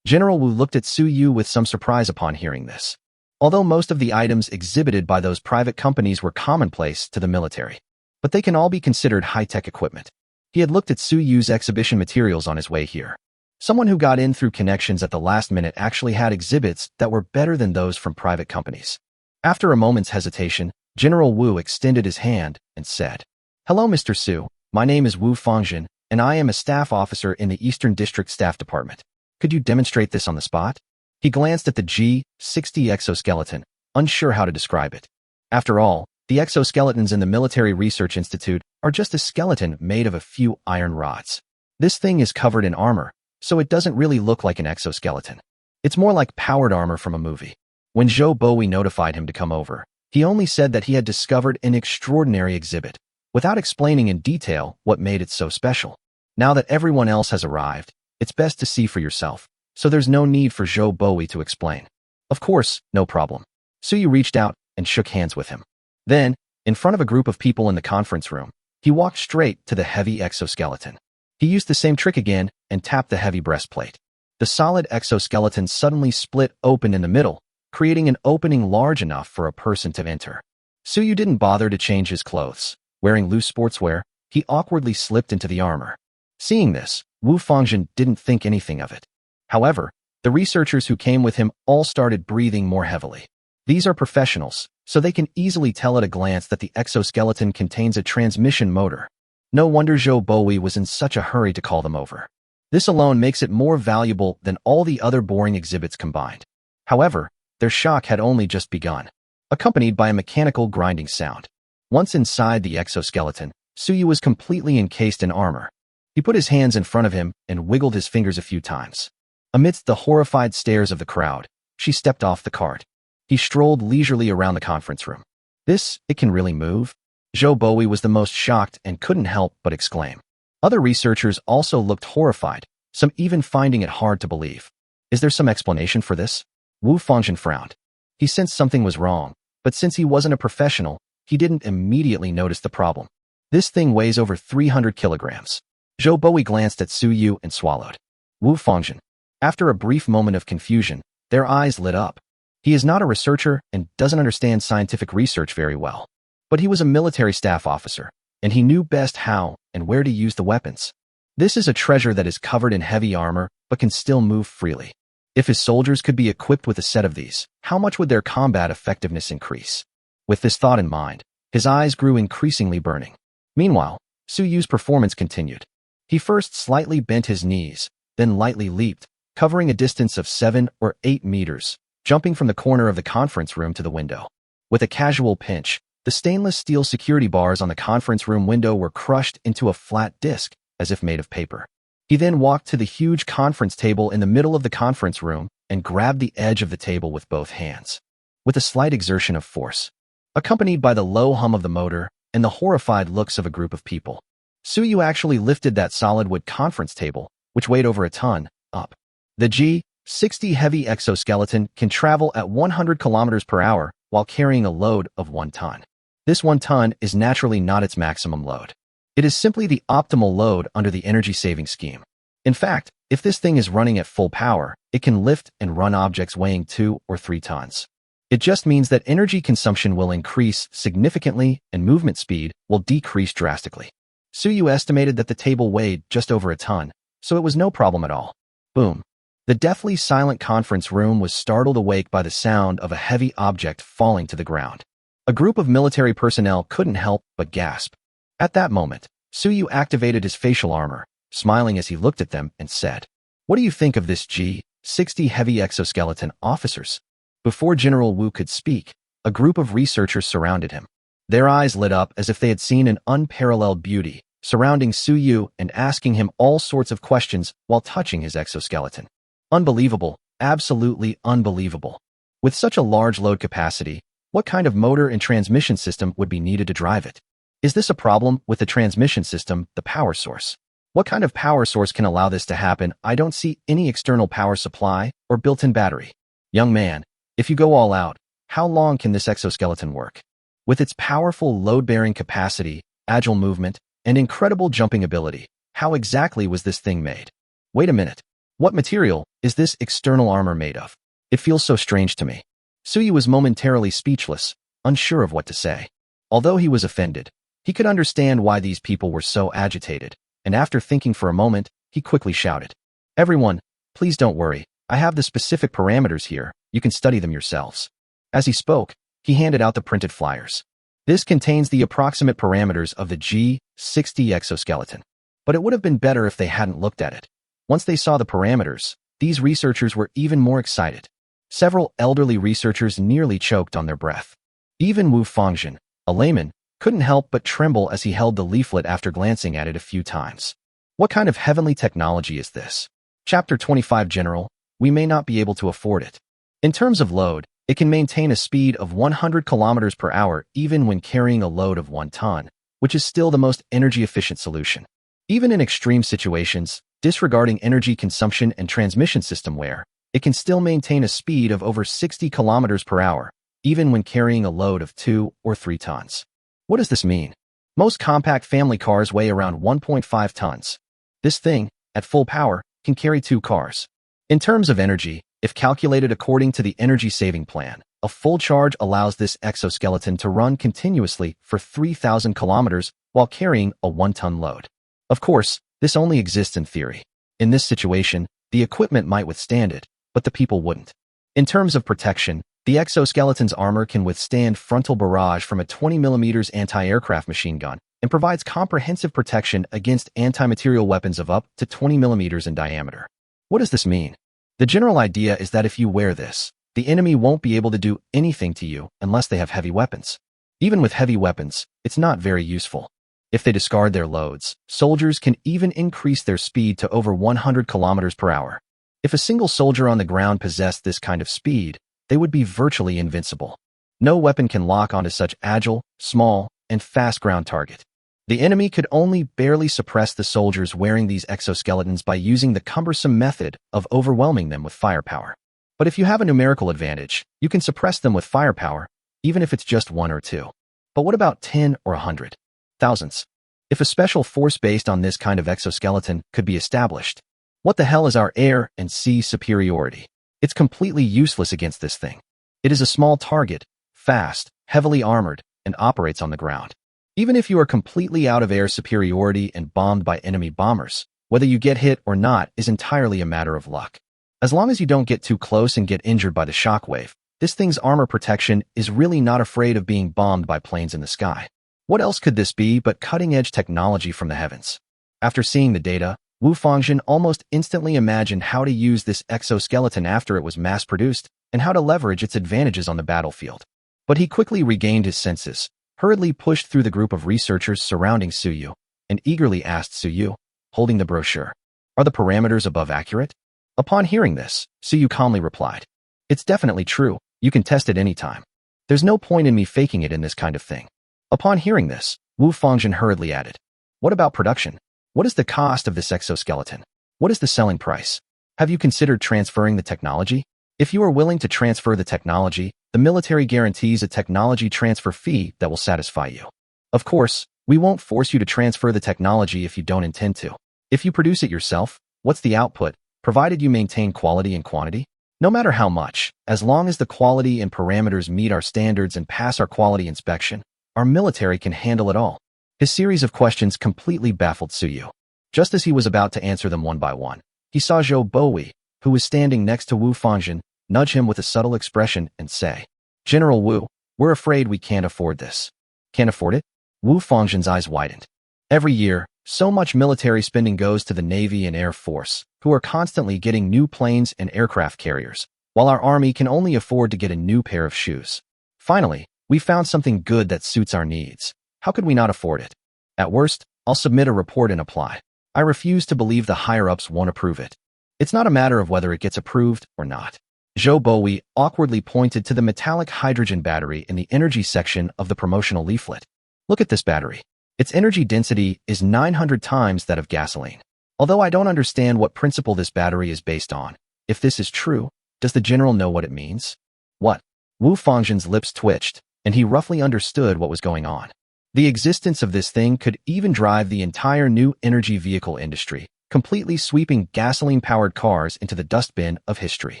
General Wu looked at Su Yu with some surprise upon hearing this. Although most of the items exhibited by those private companies were commonplace to the military, but they can all be considered high-tech equipment. He had looked at Su Yu's exhibition materials on his way here. Someone who got in through connections at the last minute actually had exhibits that were better than those from private companies. After a moment's hesitation, General Wu extended his hand and said, "Hello, Mr. Su. My name is Wu Fangjin, and I am a staff officer in the Eastern District Staff Department. Could you demonstrate this on the spot?" He glanced at the G-60 exoskeleton, unsure how to describe it. After all, the exoskeletons in the Military Research Institute are just a skeleton made of a few iron rods. This thing is covered in armor, so it doesn't really look like an exoskeleton. It's more like powered armor from a movie. When Zhou Bowie notified him to come over, he only said that he had discovered an extraordinary exhibit, without explaining in detail what made it so special. Now that everyone else has arrived, it's best to see for yourself, so there's no need for Zhou Bowie to explain. Of course, no problem. Suyu reached out and shook hands with him. Then, in front of a group of people in the conference room, he walked straight to the heavy exoskeleton. He used the same trick again and tapped the heavy breastplate. The solid exoskeleton suddenly split open in the middle, creating an opening large enough for a person to enter. Suyu didn't bother to change his clothes. Wearing loose sportswear, he awkwardly slipped into the armor. Seeing this, Wu Fangzhen didn't think anything of it. However, the researchers who came with him all started breathing more heavily. These are professionals, so they can easily tell at a glance that the exoskeleton contains a transmission motor. No wonder Zhou Bowie was in such a hurry to call them over. This alone makes it more valuable than all the other boring exhibits combined. However, their shock had only just begun, accompanied by a mechanical grinding sound. Once inside the exoskeleton, Suyu was completely encased in armor. He put his hands in front of him and wiggled his fingers a few times. Amidst the horrified stares of the crowd, she stepped off the cart. He strolled leisurely around the conference room. It can really move? Zhou Bowie was the most shocked and couldn't help but exclaim. Other researchers also looked horrified, some even finding it hard to believe. Is there some explanation for this? Wu Fangzhen frowned. He sensed something was wrong, but since he wasn't a professional, he didn't immediately notice the problem. This thing weighs over 300 kilograms. Zhou Bowie glanced at Suyu and swallowed. Wu Fangzhen. After a brief moment of confusion, their eyes lit up. He is not a researcher and doesn't understand scientific research very well. But he was a military staff officer, and he knew best how and where to use the weapons. This is a treasure that is covered in heavy armor but can still move freely. If his soldiers could be equipped with a set of these, how much would their combat effectiveness increase? With this thought in mind, his eyes grew increasingly burning. Meanwhile, Suyu's performance continued. He first slightly bent his knees, then lightly leaped, covering a distance of 7 or 8 meters, jumping from the corner of the conference room to the window. With a casual pinch, the stainless steel security bars on the conference room window were crushed into a flat disc, as if made of paper. He then walked to the huge conference table in the middle of the conference room and grabbed the edge of the table with both hands. With a slight exertion of force, accompanied by the low hum of the motor and the horrified looks of a group of people, Suyu actually lifted that solid wood conference table, which weighed over a ton, up. The G-60 heavy exoskeleton can travel at 100 kilometers per hour while carrying a load of 1 ton. This 1 ton is naturally not its maximum load. It is simply the optimal load under the energy-saving scheme. In fact, if this thing is running at full power, it can lift and run objects weighing 2 or 3 tons. It just means that energy consumption will increase significantly and movement speed will decrease drastically. Suyu estimated that the table weighed just over a ton, so it was no problem at all. Boom. The deathly silent conference room was startled awake by the sound of a heavy object falling to the ground. A group of military personnel couldn't help but gasp. At that moment, Suyu activated his facial armor, smiling as he looked at them and said, "What do you think of this G-60 heavy exoskeleton, officers?" Before General Wu could speak, a group of researchers surrounded him. Their eyes lit up as if they had seen an unparalleled beauty, surrounding Suyu and asking him all sorts of questions while touching his exoskeleton. Unbelievable, absolutely unbelievable. With such a large load capacity, what kind of motor and transmission system would be needed to drive it? Is this a problem with the transmission system, the power source? What kind of power source can allow this to happen? I don't see any external power supply or built-in battery. Young man, if you go all out, how long can this exoskeleton work? With its powerful load-bearing capacity, agile movement, and incredible jumping ability, how exactly was this thing made? Wait a minute. What material is this external armor made of? It feels so strange to me. Suyu was momentarily speechless, unsure of what to say. Although he was offended, he could understand why these people were so agitated, and after thinking for a moment, he quickly shouted, "Everyone, please don't worry. I have the specific parameters here. You can study them yourselves." As he spoke, he handed out the printed flyers. This contains the approximate parameters of the G-60 exoskeleton. But it would have been better if they hadn't looked at it. Once they saw the parameters, these researchers were even more excited. Several elderly researchers nearly choked on their breath. Even Wu Fangzhen, a layman, couldn't help but tremble as he held the leaflet after glancing at it a few times. What kind of heavenly technology is this? Chapter 25 General, we may not be able to afford it. In terms of load, it can maintain a speed of 100 kilometers per hour even when carrying a load of 1 ton, which is still the most energy-efficient solution. Even in extreme situations, Disregarding energy consumption and transmission system wear, it can still maintain a speed of over 60 kilometers per hour, even when carrying a load of 2 or 3 tons. What does this mean? Most compact family cars weigh around 1.5 tons. This thing, at full power, can carry 2 cars. In terms of energy, if calculated according to the energy-saving plan, a full charge allows this exoskeleton to run continuously for 3,000 kilometers while carrying a 1-ton load. Of course, this only exists in theory. In this situation, the equipment might withstand it, but the people wouldn't. In terms of protection, the exoskeleton's armor can withstand frontal barrage from a 20mm anti-aircraft machine gun and provides comprehensive protection against anti-material weapons of up to 20mm in diameter. What does this mean? The general idea is that if you wear this, the enemy won't be able to do anything to you unless they have heavy weapons. Even with heavy weapons, it's not very useful. If they discard their loads, soldiers can even increase their speed to over 100 kilometers per hour. If a single soldier on the ground possessed this kind of speed, they would be virtually invincible. No weapon can lock onto such agile, small, and fast ground target. The enemy could only barely suppress the soldiers wearing these exoskeletons by using the cumbersome method of overwhelming them with firepower. But if you have a numerical advantage, you can suppress them with firepower, even if it's just 1 or 2. But what about 10 or 100? Thousands. If a special force based on this kind of exoskeleton could be established, what the hell is our air and sea superiority? It's completely useless against this thing. It is a small target, fast, heavily armored, and operates on the ground. Even if you are completely out of air superiority and bombed by enemy bombers, whether you get hit or not is entirely a matter of luck. As long as you don't get too close and get injured by the shockwave, this thing's armor protection is really not afraid of being bombed by planes in the sky. What else could this be but cutting-edge technology from the heavens? After seeing the data, Wu Fangzhen almost instantly imagined how to use this exoskeleton after it was mass-produced and how to leverage its advantages on the battlefield. But he quickly regained his senses, hurriedly pushed through the group of researchers surrounding Suyu, and eagerly asked Suyu, holding the brochure, "Are the parameters above accurate?" Upon hearing this, Suyu calmly replied, "It's definitely true. You can test it anytime. There's no point in me faking it in this kind of thing." Upon hearing this, Wu Fangzhen hurriedly added, "What about production? What is the cost of this exoskeleton? What is the selling price? Have you considered transferring the technology? If you are willing to transfer the technology, the military guarantees a technology transfer fee that will satisfy you. Of course, we won't force you to transfer the technology if you don't intend to. If you produce it yourself, what's the output, provided you maintain quality and quantity? No matter how much, as long as the quality and parameters meet our standards and pass our quality inspection, our military can handle it all." His series of questions completely baffled Suyu. Just as he was about to answer them one by one, he saw Zhou Bowie, who was standing next to Wu Fangzhen, nudge him with a subtle expression and say, "General Wu, we're afraid we can't afford this." Can't afford it? Wu Fangzhen's eyes widened. Every year, so much military spending goes to the Navy and Air Force, who are constantly getting new planes and aircraft carriers, while our army can only afford to get a new pair of shoes. Finally, we found something good that suits our needs. How could we not afford it? At worst, I'll submit a report and apply. I refuse to believe the higher-ups won't approve it. It's not a matter of whether it gets approved or not. Zhou Bowie awkwardly pointed to the metallic hydrogen battery in the energy section of the promotional leaflet. Look at this battery. Its energy density is 900 times that of gasoline. Although I don't understand what principle this battery is based on, if this is true, does the general know what it means? What? Wu Fangzhen's lips twitched, and he roughly understood what was going on. The existence of this thing could even drive the entire new energy vehicle industry, completely sweeping gasoline-powered cars into the dustbin of history.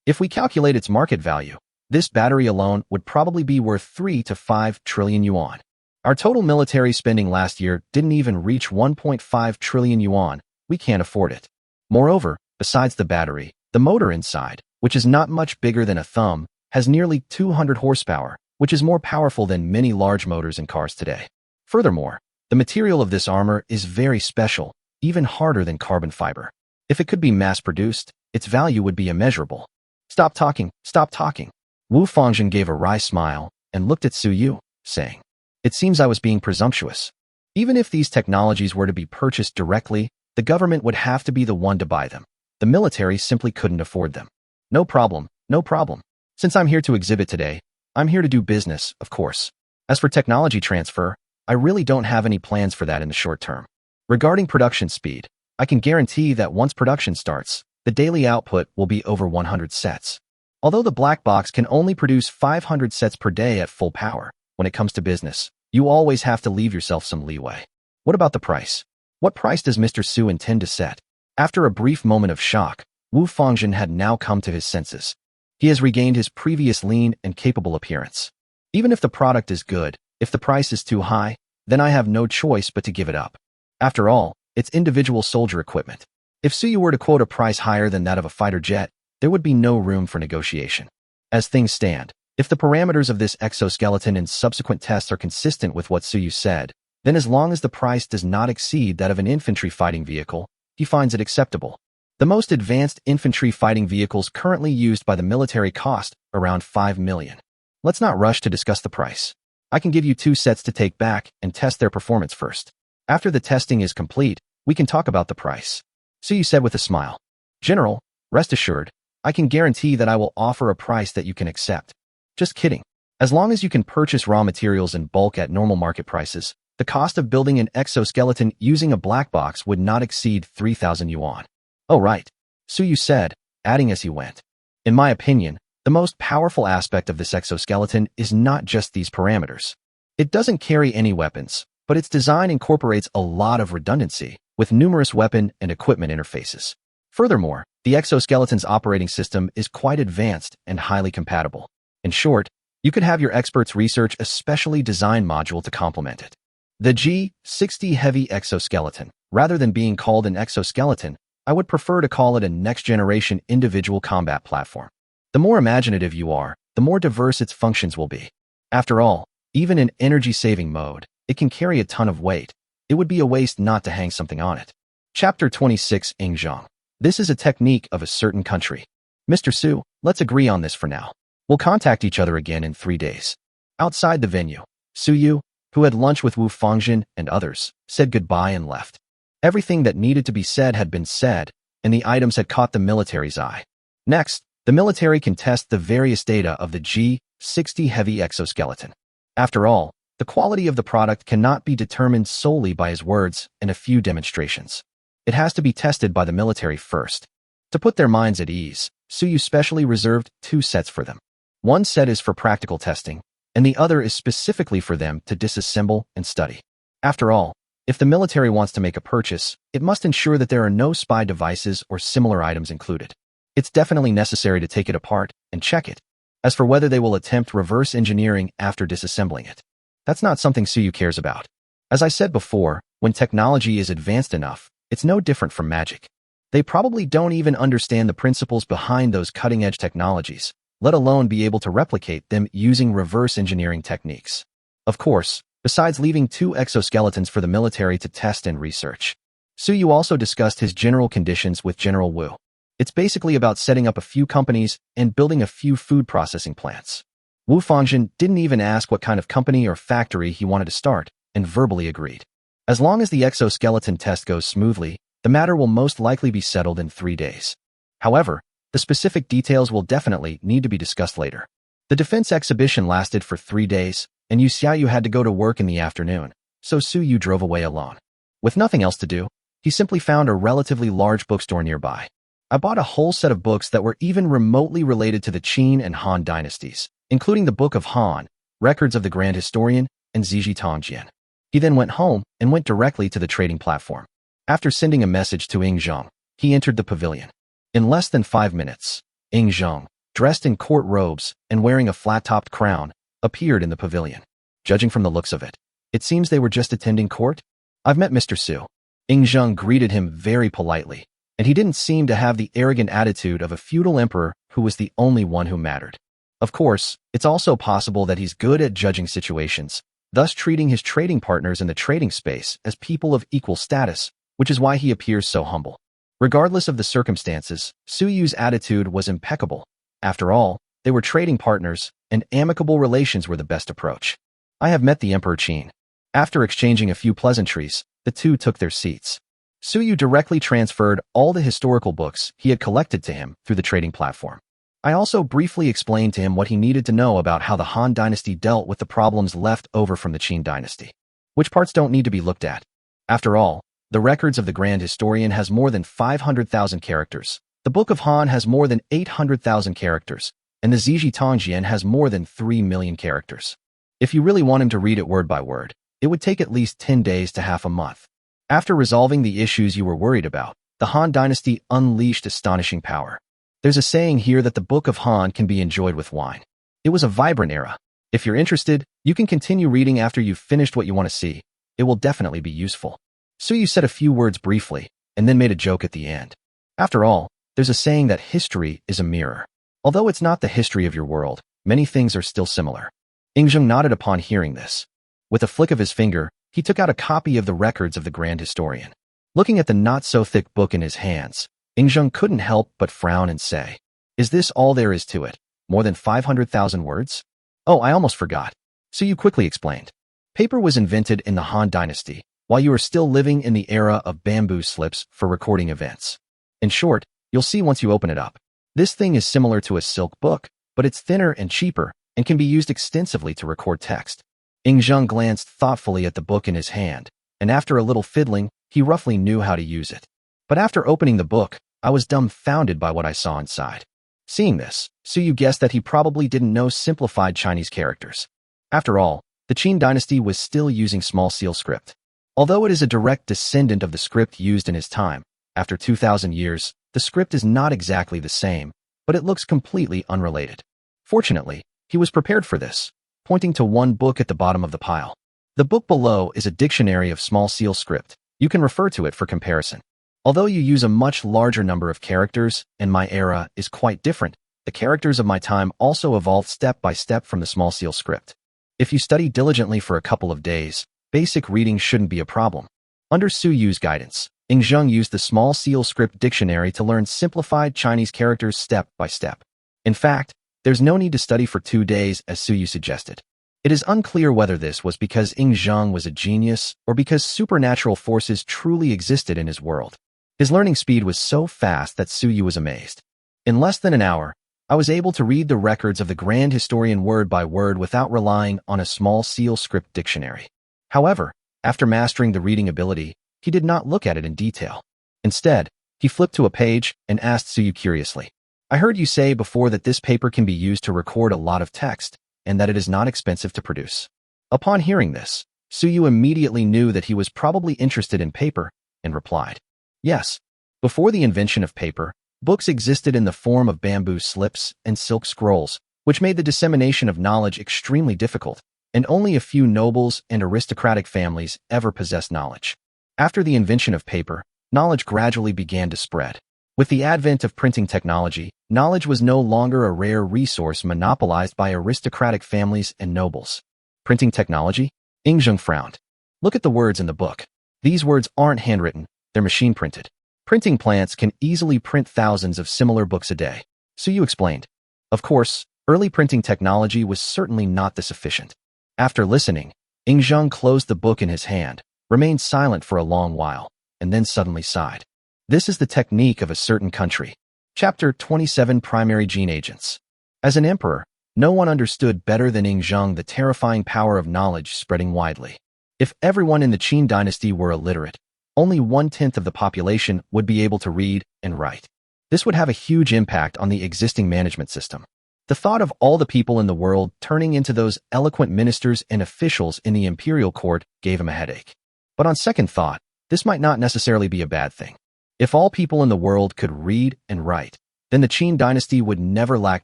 If we calculate its market value, this battery alone would probably be worth 3 to 5 trillion yuan. Our total military spending last year didn't even reach 1.5 trillion yuan. We can't afford it. Moreover, besides the battery, the motor inside, which is not much bigger than a thumb, has nearly 200 horsepower, which is more powerful than many large motors in cars today. Furthermore, the material of this armor is very special, even harder than carbon fiber. If it could be mass-produced, its value would be immeasurable. Stop talking, stop talking. Wu Fangzhen gave a wry smile and looked at Suyu, saying, "It seems I was being presumptuous. Even if these technologies were to be purchased directly, the government would have to be the one to buy them. The military simply couldn't afford them. No problem, no problem. Since I'm here to exhibit today, I'm here to do business, of course. As for technology transfer, I really don't have any plans for that in the short term. Regarding production speed, I can guarantee that once production starts, the daily output will be over 100 sets. Although the black box can only produce 500 sets per day at full power, when it comes to business, you always have to leave yourself some leeway. What about the price? What price does Mr. Su intend to set? After a brief moment of shock, Wu Fangzhen had now come to his senses. He has regained his previous lean and capable appearance. Even if the product is good, if the price is too high, then I have no choice but to give it up. After all, it's individual soldier equipment. If Suyu were to quote a price higher than that of a fighter jet, there would be no room for negotiation. As things stand, if the parameters of this exoskeleton in subsequent tests are consistent with what Suyu said, then as long as the price does not exceed that of an infantry fighting vehicle, he finds it acceptable. The most advanced infantry fighting vehicles currently used by the military cost around 5 million. Let's not rush to discuss the price. I can give you 2 sets to take back and test their performance first. After the testing is complete, we can talk about the price. Suyu said with a smile. General, rest assured, I can guarantee that I will offer a price that you can accept. Just kidding. As long as you can purchase raw materials in bulk at normal market prices, the cost of building an exoskeleton using a black box would not exceed 3,000 yuan. Oh right, Suyu said, adding as he went. In my opinion, the most powerful aspect of this exoskeleton is not just these parameters. It doesn't carry any weapons, but its design incorporates a lot of redundancy, with numerous weapon and equipment interfaces. Furthermore, the exoskeleton's operating system is quite advanced and highly compatible. In short, you could have your experts research a specially designed module to complement it. The G60 Heavy Exoskeleton. Rather than being called an exoskeleton, I would prefer to call it a next-generation individual combat platform. The more imaginative you are, the more diverse its functions will be. After all, even in energy-saving mode, it can carry a ton of weight. It would be a waste not to hang something on it. Chapter 26 Ingzhong. This is a technique of a certain country. Mr. Su, let's agree on this for now. We'll contact each other again in 3 days. Outside the venue, Suyu, who had lunch with Wu Fangzhen and others, said goodbye and left. Everything that needed to be said had been said, and the items had caught the military's eye. Next, the military can test the various data of the G60 Heavy Exoskeleton. After all, the quality of the product cannot be determined solely by his words and a few demonstrations. It has to be tested by the military first. To put their minds at ease, Suyu specially reserved 2 sets for them. One set is for practical testing, and the other is specifically for them to disassemble and study. After all, if the military wants to make a purchase, it must ensure that there are no spy devices or similar items included. It's definitely necessary to take it apart and check it. As for whether they will attempt reverse engineering after disassembling it, that's not something Suyu cares about. As I said before, when technology is advanced enough, it's no different from magic. They probably don't even understand the principles behind those cutting-edge technologies, let alone be able to replicate them using reverse engineering techniques. Of course, besides leaving 2 exoskeletons for the military to test and research, Suyu also discussed his general conditions with General Wu. It's basically about setting up a few companies and building a few food processing plants. Wu Fangzhen didn't even ask what kind of company or factory he wanted to start, and verbally agreed. As long as the exoskeleton test goes smoothly, the matter will most likely be settled in 3 days. However, the specific details will definitely need to be discussed later. The defense exhibition lasted for 3 days, and Yu Xiaoyu had to go to work in the afternoon, so Suyu drove away alone. With nothing else to do, he simply found a relatively large bookstore nearby. I bought a whole set of books that were even remotely related to the Qin and Han dynasties, including the Book of Han, Records of the Grand Historian, and Ziji Tongjian. He then went home and went directly to the trading platform. After sending a message to Ingzhong, he entered the pavilion. In less than 5 minutes, Ingzhong, dressed in court robes and wearing a flat-topped crown, appeared in the pavilion. Judging from the looks of it, it seems they were just attending court. I've met Mr. Su. Ingzhong greeted him very politely, and he didn't seem to have the arrogant attitude of a feudal emperor who was the only one who mattered. Of course, it's also possible that he's good at judging situations, thus treating his trading partners in the trading space as people of equal status, which is why he appears so humble. Regardless of the circumstances, Suyu's attitude was impeccable. After all, they were trading partners, and amicable relations were the best approach. I have met the Emperor Qin. After exchanging a few pleasantries, the two took their seats. Suyu directly transferred all the historical books he had collected to him through the trading platform. I also briefly explained to him what he needed to know about how the Han dynasty dealt with the problems left over from the Qin dynasty. Which parts don't need to be looked at. After all, The Records of the Grand Historian has more than 500,000 characters. The Book of Han has more than 800,000 characters, and the Ziji Tongjian has more than 3 million characters. If you really want him to read it word by word, it would take at least 10 days to half a month. After resolving the issues you were worried about, the Han Dynasty unleashed astonishing power. There's a saying here that the Book of Han can be enjoyed with wine. It was a vibrant era. If you're interested, you can continue reading after you've finished what you want to see. It will definitely be useful. Suyu said a few words briefly, and then made a joke at the end. After all, there's a saying that history is a mirror. Although it's not the history of your world, many things are still similar. Yingzheng nodded upon hearing this. With a flick of his finger, he took out a copy of the Records of the Grand Historian. Looking at the not-so-thick book in his hands, Yingzheng couldn't help but frown and say, "Is this all there is to it? More than 500,000 words? Oh, I almost forgot." Suyu quickly explained. Paper was invented in the Han Dynasty, while you are still living in the era of bamboo slips for recording events. In short, you'll see once you open it up. This thing is similar to a silk book, but it's thinner and cheaper and can be used extensively to record text. Yingzheng glanced thoughtfully at the book in his hand, and after a little fiddling, he roughly knew how to use it. But after opening the book, I was dumbfounded by what I saw inside. Seeing this, Suyu guessed that he probably didn't know simplified Chinese characters. After all, the Qin dynasty was still using small seal script. Although it is a direct descendant of the script used in his time, after 2,000 years, the script is not exactly the same, but it looks completely unrelated. Fortunately, he was prepared for this, pointing to one book at the bottom of the pile. The book below is a dictionary of small seal script. You can refer to it for comparison. Although you use a much larger number of characters, and my era is quite different, the characters of my time also evolved step by step from the small seal script. If you study diligently for a couple of days, basic reading shouldn't be a problem. Under Suyu's guidance, Yingzheng used the small seal script dictionary to learn simplified Chinese characters step by step. In fact, there's no need to study for 2 days as Suyu suggested. It is unclear whether this was because Yingzheng was a genius or because supernatural forces truly existed in his world. His learning speed was so fast that Suyu was amazed. In less than an hour, I was able to read the Records of the Grand Historian word by word without relying on a small seal script dictionary. However, after mastering the reading ability, he did not look at it in detail. Instead, he flipped to a page and asked Suyu curiously, "I heard you say before that this paper can be used to record a lot of text, and that it is not expensive to produce." Upon hearing this, Suyu immediately knew that he was probably interested in paper, and replied, "Yes. Before the invention of paper, books existed in the form of bamboo slips and silk scrolls, which made the dissemination of knowledge extremely difficult, and only a few nobles and aristocratic families ever possessed knowledge. After the invention of paper, knowledge gradually began to spread. With the advent of printing technology, knowledge was no longer a rare resource monopolized by aristocratic families and nobles." Printing technology? Yingzheng frowned. "Look at the words in the book. These words aren't handwritten, they're machine printed. Printing plants can easily print thousands of similar books a day." Suyu explained. Of course, early printing technology was certainly not this efficient. After listening, Yingzheng closed the book in his hand, remained silent for a long while, and then suddenly sighed. This is the technique of a certain country. Chapter 27 Primary Gene Agents. As an emperor, no one understood better than Yingzheng the terrifying power of knowledge spreading widely. If everyone in the Qin dynasty were illiterate, only 1/10 of the population would be able to read and write. This would have a huge impact on the existing management system. The thought of all the people in the world turning into those eloquent ministers and officials in the imperial court gave him a headache. But on second thought, this might not necessarily be a bad thing. If all people in the world could read and write, then the Qin dynasty would never lack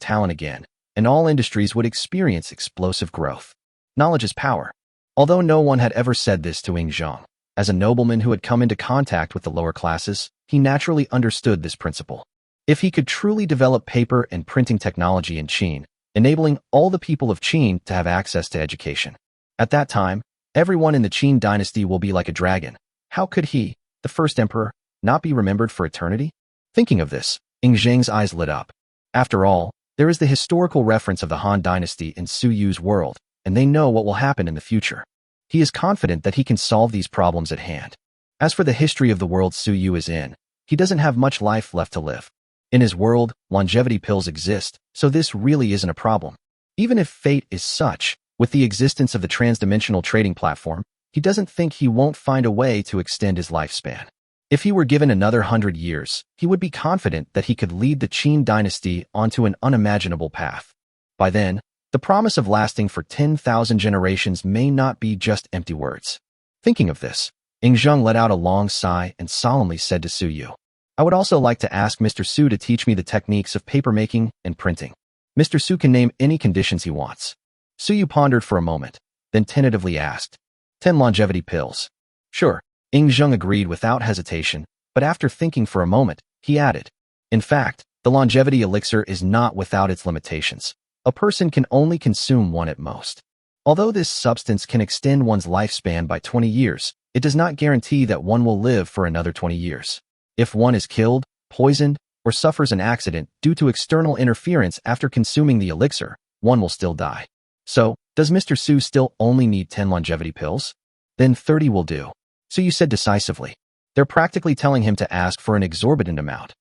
talent again, and all industries would experience explosive growth. Knowledge is power. Although no one had ever said this to Yingzheng, as a nobleman who had come into contact with the lower classes, he naturally understood this principle. If he could truly develop paper and printing technology in Qin, enabling all the people of Qin to have access to education. At that time, everyone in the Qin dynasty will be like a dragon. How could he, the first emperor, not be remembered for eternity? Thinking of this, Yingzheng's eyes lit up. After all, there is the historical reference of the Han dynasty in Suyu's world, and they know what will happen in the future. He is confident that he can solve these problems at hand. As for the history of the world Suyu is in, he doesn't have much life left to live. In his world, longevity pills exist, so this really isn't a problem. Even if fate is such, with the existence of the transdimensional trading platform, he doesn't think he won't find a way to extend his lifespan. If he were given another 100 years, he would be confident that he could lead the Qin dynasty onto an unimaginable path. By then, the promise of lasting for 10,000 generations may not be just empty words. Thinking of this, Zheng let out a long sigh and solemnly said to Su Yu, "I would also like to ask Mr. Su to teach me the techniques of papermaking and printing. Mr. Su can name any conditions he wants." Su Yu pondered for a moment, then tentatively asked, 10 longevity pills. Sure, Zheng agreed without hesitation, but after thinking for a moment, he added, "In fact, the longevity elixir is not without its limitations. A person can only consume one at most. Although this substance can extend one's lifespan by 20 years, it does not guarantee that one will live for another 20 years. If one is killed, poisoned, or suffers an accident due to external interference after consuming the elixir, one will still die. So, does Mr. Su still only need 10 longevity pills? Then 30 will do." Su Yu said decisively. They're practically telling him to ask for an exorbitant amount.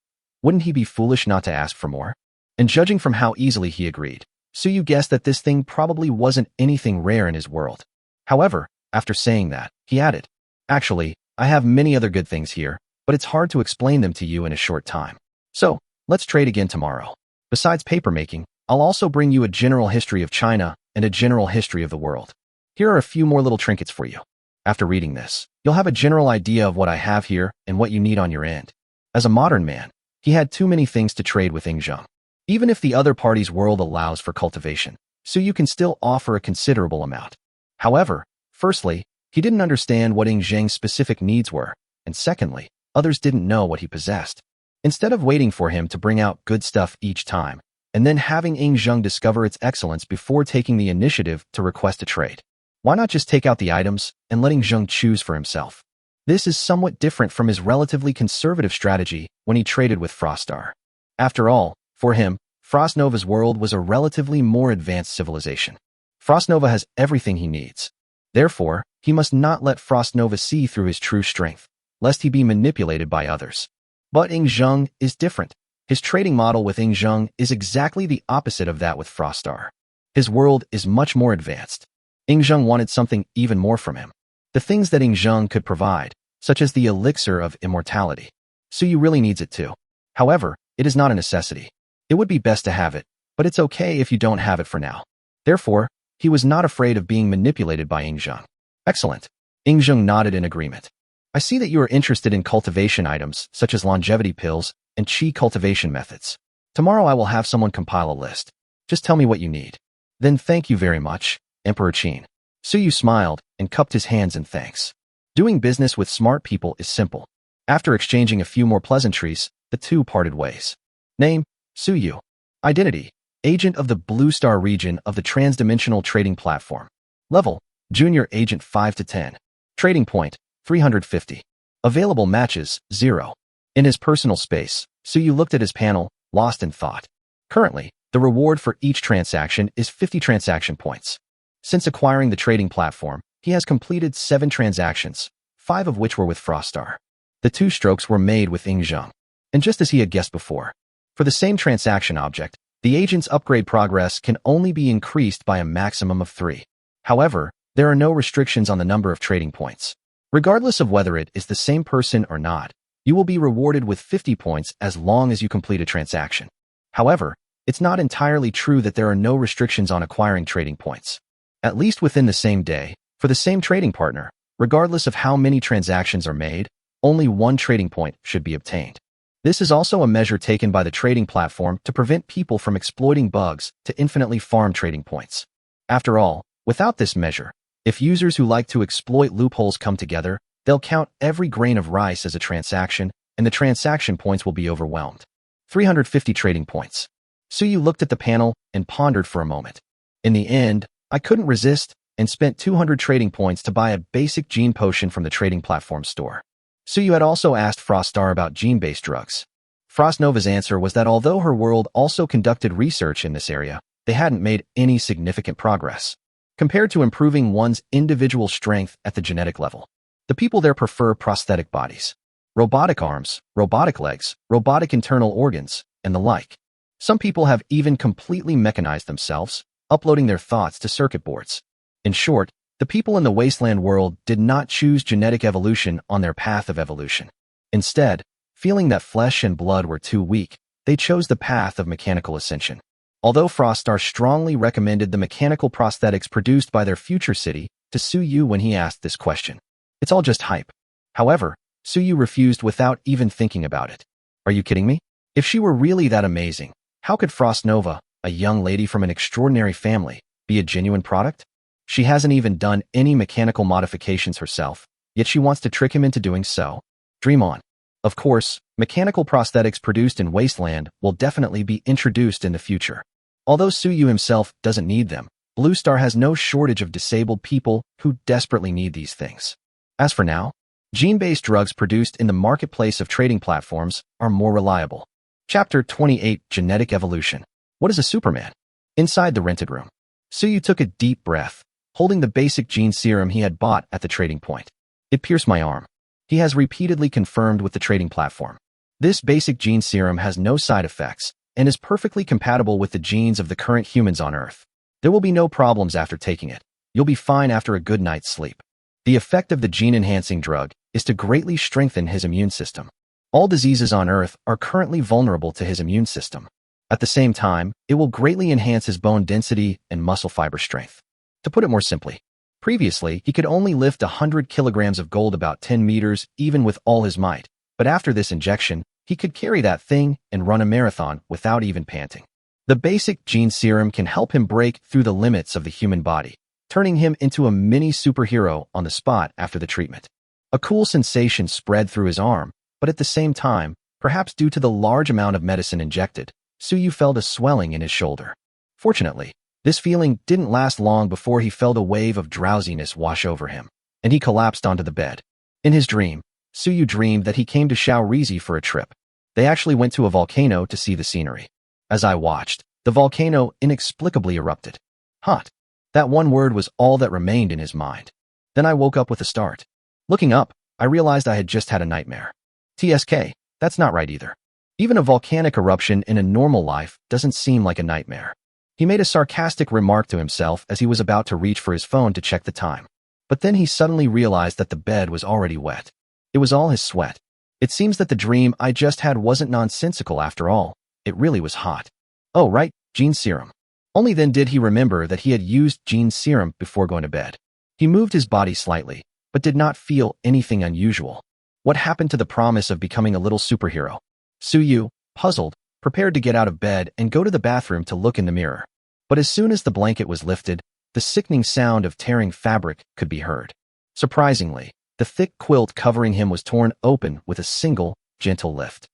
Wouldn't he be foolish not to ask for more? And judging from how easily he agreed, Su Yu guessed that this thing probably wasn't anything rare in his world. However, after saying that, he added, "Actually, I have many other good things here, but it's hard to explain them to you in a short time. So, let's trade again tomorrow. Besides papermaking, I'll also bring you a general history of China and a general history of the world. Here are a few more little trinkets for you." After reading this, you'll have a general idea of what I have here and what you need on your end. As a modern man, he had too many things to trade with Zheng. Even if the other party's world allows for cultivation, Su Yu can still offer a considerable amount. However, firstly, he didn't understand what Zheng's specific needs were, and secondly, others didn't know what he possessed. Instead of waiting for him to bring out good stuff each time, and then having Zheng discover its excellence before taking the initiative to request a trade, why not just take out the items and let Zheng choose for himself? This is somewhat different from his relatively conservative strategy when he traded with Frostar. After all, for him, Frostnova's world was a relatively more advanced civilization. Frostnova has everything he needs. Therefore, he must not let Frostnova see through his true strength, lest he be manipulated by others. But Zheng is different. His trading model with Zheng is exactly the opposite of that with Frostar. His world is much more advanced. Zheng wanted something even more from him. The things that Zheng could provide, such as the elixir of immortality. Su Yu really needs it too. However, it is not a necessity. It would be best to have it, but it's okay if you don't have it for now. Therefore, he was not afraid of being manipulated by Zheng. Excellent. Zheng nodded in agreement. I see that you are interested in cultivation items, such as longevity pills and qi cultivation methods. Tomorrow I will have someone compile a list. Just tell me what you need. Then thank you very much, Emperor Qin. Su Yu smiled and cupped his hands in thanks. Doing business with smart people is simple. After exchanging a few more pleasantries, the two parted ways. Name, Su Yu. Identity, Agent of the Blue Star region of the Transdimensional Trading Platform. Level, Junior Agent 5 to 10. Trading point, 350. Available matches, 0. In his personal space, Su Yu looked at his panel, lost in thought. Currently, the reward for each transaction is 50 transaction points. Since acquiring the trading platform, he has completed 7 transactions, 5 of which were with Frostar. The 2 strokes were made with Zheng. And just as he had guessed before, for the same transaction object, the agent's upgrade progress can only be increased by a maximum of 3. However, there are no restrictions on the number of trading points. Regardless of whether it is the same person or not, you will be rewarded with 50 points as long as you complete a transaction. However, it's not entirely true that there are no restrictions on acquiring trading points. At least within the same day, for the same trading partner, regardless of how many transactions are made, only 1 trading point should be obtained. This is also a measure taken by the trading platform to prevent people from exploiting bugs to infinitely farm trading points. After all, without this measure, if users who like to exploit loopholes come together, they'll count every grain of rice as a transaction, and the transaction points will be overwhelmed. 350 trading points. Su Yu looked at the panel and pondered for a moment. In the end, I couldn't resist and spent 200 trading points to buy a basic gene potion from the trading platform store. Su Yu had also asked Frostar about gene-based drugs. Frostnova's answer was that although her world also conducted research in this area, they hadn't made any significant progress. Compared to improving one's individual strength at the genetic level, the people there prefer prosthetic bodies, robotic arms, robotic legs, robotic internal organs, and the like. Some people have even completely mechanized themselves, uploading their thoughts to circuit boards. In short, The people in the wasteland world did not choose genetic evolution on their path of evolution. Instead, feeling that flesh and blood were too weak, they chose the path of mechanical ascension. Although Froststar strongly recommended the mechanical prosthetics produced by their future city to Suyu when he asked this question. It's all just hype. However, Suyu refused without even thinking about it. Are you kidding me? If she were really that amazing, how could Frost Nova, a young lady from an extraordinary family, be a genuine product? She hasn't even done any mechanical modifications herself, yet she wants to trick him into doing so. Dream on. Of course, mechanical prosthetics produced in Wasteland will definitely be introduced in the future. Although Suyu himself doesn't need them, Blue Star has no shortage of disabled people who desperately need these things. As for now, gene-based drugs produced in the marketplace of trading platforms are more reliable. Chapter 28, Genetic Evolution. What is a Superman? Inside the rented room, Suyu took a deep breath, holding the basic gene serum he had bought at the trading point. It pierced my arm. He has repeatedly confirmed with the trading platform. This basic gene serum has no side effects and is perfectly compatible with the genes of the current humans on Earth. There will be no problems after taking it. You'll be fine after a good night's sleep. The effect of the gene-enhancing drug is to greatly strengthen his immune system. All diseases on Earth are currently vulnerable to his immune system. At the same time, it will greatly enhance his bone density and muscle fiber strength. To put it more simply, previously, he could only lift 100 kilograms of gold about 10 meters even with all his might, but after this injection, he could carry that thing and run a marathon without even panting. The basic gene serum can help him break through the limits of the human body, turning him into a mini superhero on the spot after the treatment. A cool sensation spread through his arm, but at the same time, perhaps due to the large amount of medicine injected, Suyu felt a swelling in his shoulder. Fortunately, this feeling didn't last long before he felt a wave of drowsiness wash over him, and he collapsed onto the bed. In his dream, Suyu dreamed that he came to Shaorizi for a trip. They actually went to a volcano to see the scenery. As I watched, the volcano inexplicably erupted. Hot. That one word was all that remained in his mind. Then I woke up with a start. Looking up, I realized I had just had a nightmare. TSK, that's not right either. Even a volcanic eruption in a normal life doesn't seem like a nightmare. He made a sarcastic remark to himself as he was about to reach for his phone to check the time. But then he suddenly realized that the bed was already wet. It was all his sweat. It seems that the dream I just had wasn't nonsensical after all. It really was hot. Oh, right, gene serum. Only then did he remember that he had used gene serum before going to bed. He moved his body slightly, but did not feel anything unusual. What happened to the promise of becoming a little superhero? Suyu, puzzled, prepared to get out of bed and go to the bathroom to look in the mirror. But as soon as the blanket was lifted, the sickening sound of tearing fabric could be heard. Surprisingly, the thick quilt covering him was torn open with a single, gentle lift.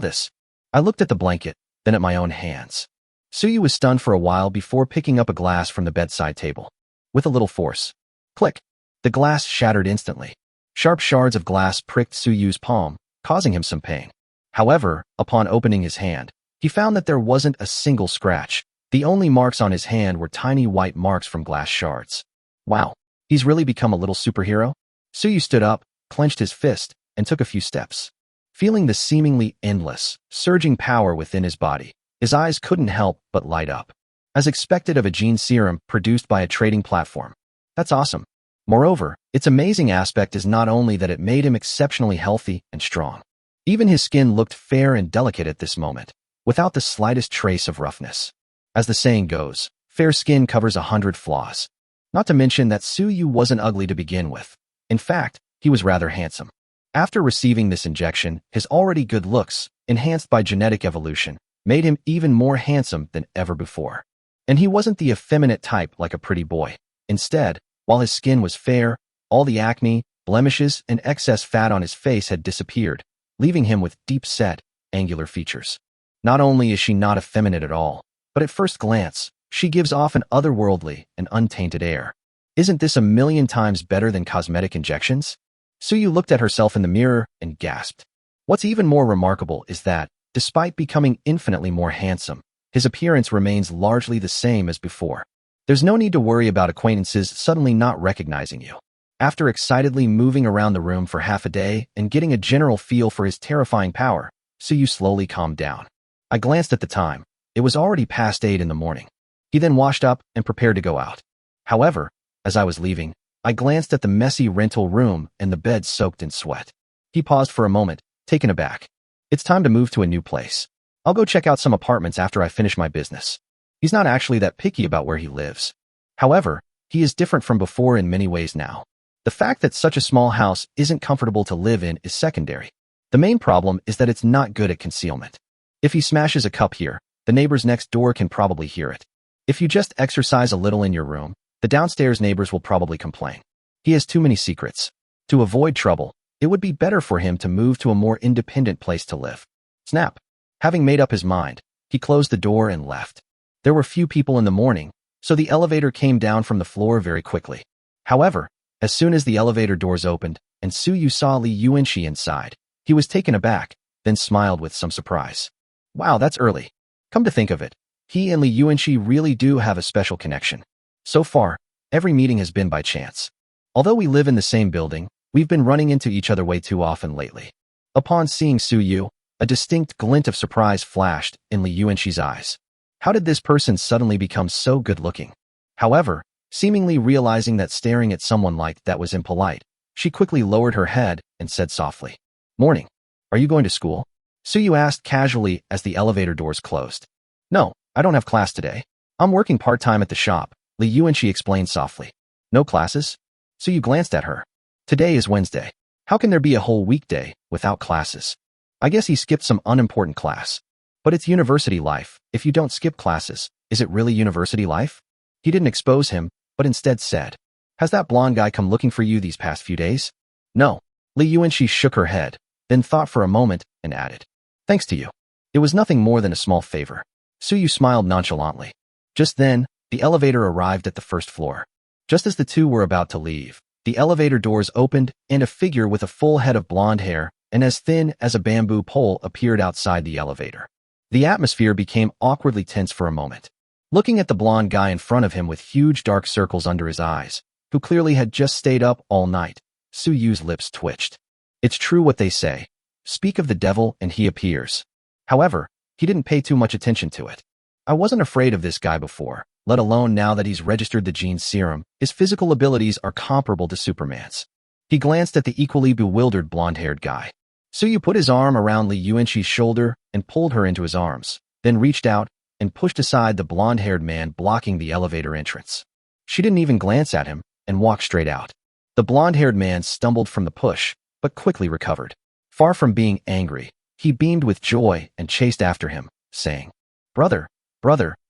This. I looked at the blanket, then at my own hands. Suyu was stunned for a while before picking up a glass from the bedside table. With a little force. Click. The glass shattered instantly. Sharp shards of glass pricked Suyu's palm, causing him some pain. However, upon opening his hand, he found that there wasn't a single scratch. The only marks on his hand were tiny white marks from glass shards. Wow, he's really become a little superhero? Suyu stood up, clenched his fist, and took a few steps. Feeling the seemingly endless, surging power within his body, his eyes couldn't help but light up. As expected of a gene serum produced by a trading platform. That's awesome. Moreover, its amazing aspect is not only that it made him exceptionally healthy and strong. Even his skin looked fair and delicate at this moment, without the slightest trace of roughness. As the saying goes, fair skin covers 100 flaws. Not to mention that Suyu wasn't ugly to begin with. In fact, he was rather handsome. After receiving this injection, his already good looks, enhanced by genetic evolution, made him even more handsome than ever before. And he wasn't the effeminate type like a pretty boy. Instead, while his skin was fair, all the acne, blemishes, and excess fat on his face had disappeared, leaving him with deep-set, angular features. Not only is she not effeminate at all, but at first glance, she gives off an otherworldly and untainted air. Isn't this a million times better than cosmetic injections? Suyu looked at herself in the mirror and gasped. What's even more remarkable is that, despite becoming infinitely more handsome, his appearance remains largely the same as before. There's no need to worry about acquaintances suddenly not recognizing you. After excitedly moving around the room for half a day and getting a general feel for his terrifying power, Suyu slowly calmed down. I glanced at the time. It was already past 8 in the morning. He then washed up and prepared to go out. However, as I was leaving, I glanced at the messy rental room and the bed soaked in sweat. He paused for a moment, taken aback. It's time to move to a new place. I'll go check out some apartments after I finish my business. He's not actually that picky about where he lives. However, he is different from before in many ways now. The fact that such a small house isn't comfortable to live in is secondary. The main problem is that it's not good at concealment. If he smashes a cup here, the neighbors next door can probably hear it. If you just exercise a little in your room, the downstairs neighbors will probably complain. He has too many secrets. To avoid trouble, it would be better for him to move to a more independent place to live. Snap. Having made up his mind, he closed the door and left. There were few people in the morning, so the elevator came down from the floor very quickly. However, as soon as the elevator doors opened and Suyu saw Li Yuanxi inside, he was taken aback, then smiled with some surprise. Wow, that's early. Come to think of it, he and Li Yuanxi really do have a special connection. So far, every meeting has been by chance. Although we live in the same building, we've been running into each other way too often lately. Upon seeing Suyu, a distinct glint of surprise flashed in Li Yuanxi's eyes. How did this person suddenly become so good-looking? However, seemingly realizing that staring at someone like that was impolite, she quickly lowered her head and said softly, "Morning. Are you going to school?" Suyu asked casually as the elevator doors closed. "No, I don't have class today. I'm working part-time at the shop," Li Yuanxi explained softly. "No classes?" Suyu glanced at her. "Today is Wednesday. How can there be a whole weekday without classes? I guess he skipped some unimportant class. But it's university life. If you don't skip classes, is it really university life?" He didn't expose him, but instead said, "Has that blonde guy come looking for you these past few days?" "No." Li Yuanxi shook her head, then thought for a moment and added, "Thanks to you. It was nothing more than a small favor." Suyu smiled nonchalantly. Just then, the elevator arrived at the first floor. Just as the two were about to leave, the elevator doors opened and a figure with a full head of blonde hair and as thin as a bamboo pole appeared outside the elevator. The atmosphere became awkwardly tense for a moment. Looking at the blonde guy in front of him with huge dark circles under his eyes, who clearly had just stayed up all night, Suyu's lips twitched. It's true what they say. Speak of the devil and he appears. However, he didn't pay too much attention to it. I wasn't afraid of this guy before, let alone now that he's registered the gene serum. His physical abilities are comparable to Superman's. He glanced at the equally bewildered blonde-haired guy. Suyu put his arm around Li Yuanxi's shoulder and pulled her into his arms, then reached out and pushed aside the blonde-haired man blocking the elevator entrance. She didn't even glance at him and walked straight out. The blonde-haired man stumbled from the push, but quickly recovered. Far from being angry, he beamed with joy and chased after him, saying, Brother,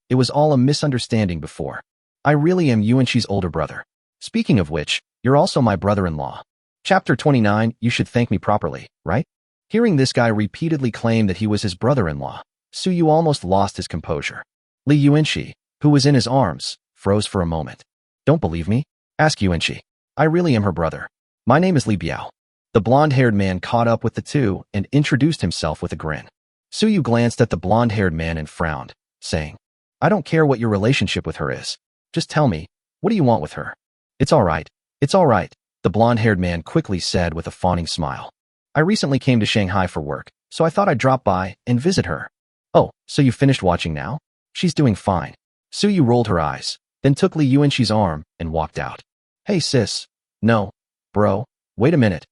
it was all a misunderstanding before. I really am Yuanxi's older brother. Speaking of which, you're also my brother-in-law. Chapter 29, you should thank me properly, right?" Hearing this guy repeatedly claim that he was his brother-in-law, Suyu almost lost his composure. Li Yuanxi, who was in his arms, froze for a moment. "Don't believe me? Ask Yuanxi. I really am her brother. My name is Li Biao." The blonde-haired man caught up with the two and introduced himself with a grin. Suyu glanced at the blonde-haired man and frowned, saying, "I don't care what your relationship with her is. Just tell me, what do you want with her?" It's all right, the blonde-haired man quickly said with a fawning smile. "I recently came to Shanghai for work, so I thought I'd drop by and visit her." "Oh, so you finished watching now? She's doing fine." Suyu rolled her eyes, then took Li Yuanxi's arm and walked out. "Hey sis. No. Bro. Wait a minute,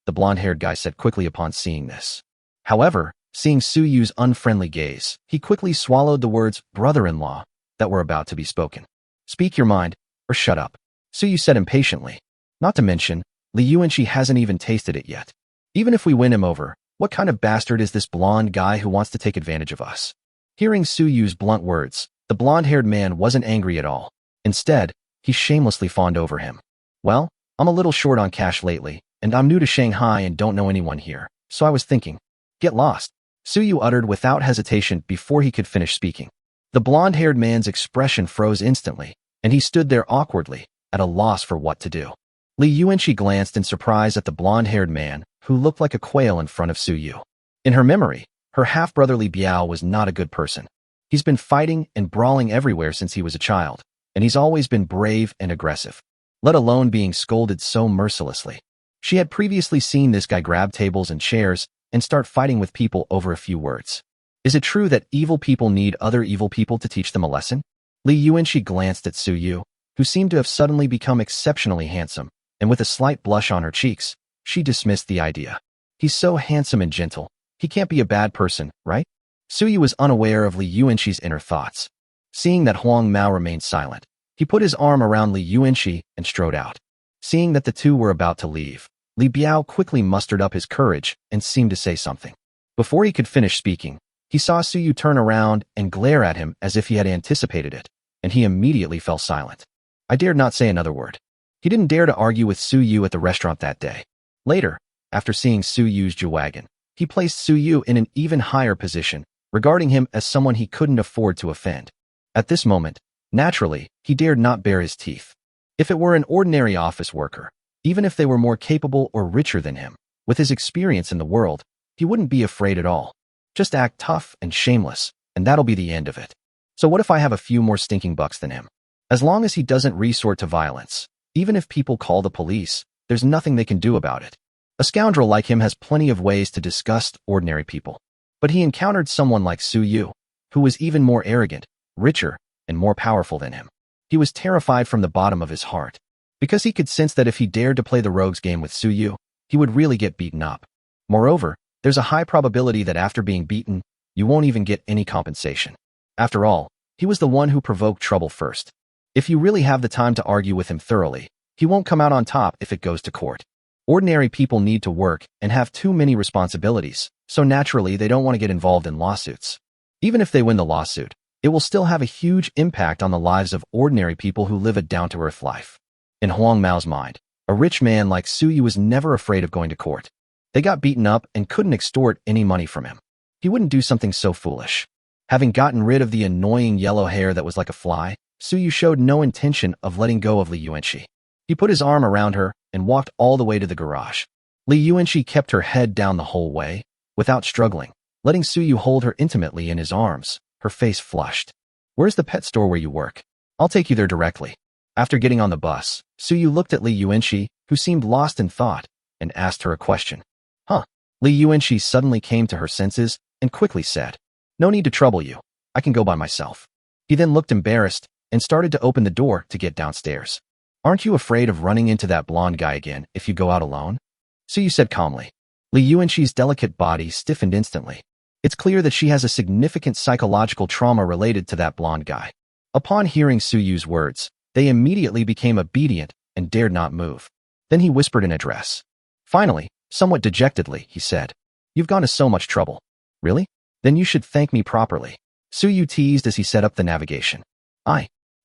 the blonde-haired guy said quickly upon seeing this. However, seeing Suyu's unfriendly gaze, he quickly swallowed the words brother-in-law that were about to be spoken. "Speak your mind, or shut up," Suyu said impatiently. Not to mention, Li Yuanxi hasn't even tasted it yet. Even if we win him over, what kind of bastard is this blonde guy who wants to take advantage of us? Hearing Suyu's blunt words, the blonde-haired man wasn't angry at all. Instead, he shamelessly fawned over him. "Well, I'm a little short on cash lately, and I'm new to Shanghai and don't know anyone here, so I was thinking, get lost," Suyu uttered without hesitation before he could finish speaking. The blonde-haired man's expression froze instantly, and he stood there awkwardly, at a loss for what to do. Li Yuanxi glanced in surprise at the blonde-haired man, who looked like a quail in front of Suyu. In her memory, her half-brother Li Biao was not a good person. He's been fighting and brawling everywhere since he was a child, and he's always been brave and aggressive, let alone being scolded so mercilessly. She had previously seen this guy grab tables and chairs and start fighting with people over a few words. Is it true that evil people need other evil people to teach them a lesson? Li Yuanxi glanced at Suyu, who seemed to have suddenly become exceptionally handsome, and with a slight blush on her cheeks, she dismissed the idea. He's so handsome and gentle. He can't be a bad person, right? Suyu was unaware of Li Yuanxi's inner thoughts. Seeing that Huang Mao remained silent, he put his arm around Li Yuanxi and strode out. Seeing that the two were about to leave, Li Biao quickly mustered up his courage and seemed to say something. Before he could finish speaking, he saw Suyu turn around and glare at him as if he had anticipated it, and he immediately fell silent. I dared not say another word. He didn't dare to argue with Suyu at the restaurant that day. Later, after seeing Suyu's Wagon, he placed Suyu in an even higher position, regarding him as someone he couldn't afford to offend. At this moment, naturally, he dared not bare his teeth. If it were an ordinary office worker, even if they were more capable or richer than him, with his experience in the world, he wouldn't be afraid at all. Just act tough and shameless, and that'll be the end of it. So what if I have a few more stinking bucks than him? As long as he doesn't resort to violence, even if people call the police, there's nothing they can do about it. A scoundrel like him has plenty of ways to disgust ordinary people. But he encountered someone like Suyu, who was even more arrogant, richer, and more powerful than him. He was terrified from the bottom of his heart, because he could sense that if he dared to play the rogue's game with Suyu, he would really get beaten up. Moreover, there's a high probability that after being beaten, you won't even get any compensation. After all, he was the one who provoked trouble first. If you really have the time to argue with him thoroughly, he won't come out on top if it goes to court. Ordinary people need to work and have too many responsibilities, so naturally they don't want to get involved in lawsuits. Even if they win the lawsuit, it will still have a huge impact on the lives of ordinary people who live a down-to-earth life. In Huang Mao's mind, a rich man like Suyu was never afraid of going to court. They got beaten up and couldn't extort any money from him. He wouldn't do something so foolish. Having gotten rid of the annoying yellow hair that was like a fly, Suyu showed no intention of letting go of Li Yuanxi. He put his arm around her and walked all the way to the garage. Li Yuanxi kept her head down the whole way, without struggling, letting Suyu hold her intimately in his arms, her face flushed. Where's the pet store where you work? I'll take you there directly. After getting on the bus, Suyu looked at Li Yuanxi, who seemed lost in thought, and asked her a question. Li Yuanxi suddenly came to her senses and quickly said, "No need to trouble you. I can go by myself." He then looked embarrassed and started to open the door to get downstairs. "Aren't you afraid of running into that blonde guy again if you go out alone?" Suyu said calmly. Li Yuanxi's delicate body stiffened instantly. It's clear that she has a significant psychological trauma related to that blonde guy. Upon hearing Suyu's words, they immediately became obedient and dared not move. Then he whispered an address. Finally, somewhat dejectedly, he said, "You've gone to so much trouble." "Really? Then you should thank me properly." Suyu teased as he set up the navigation.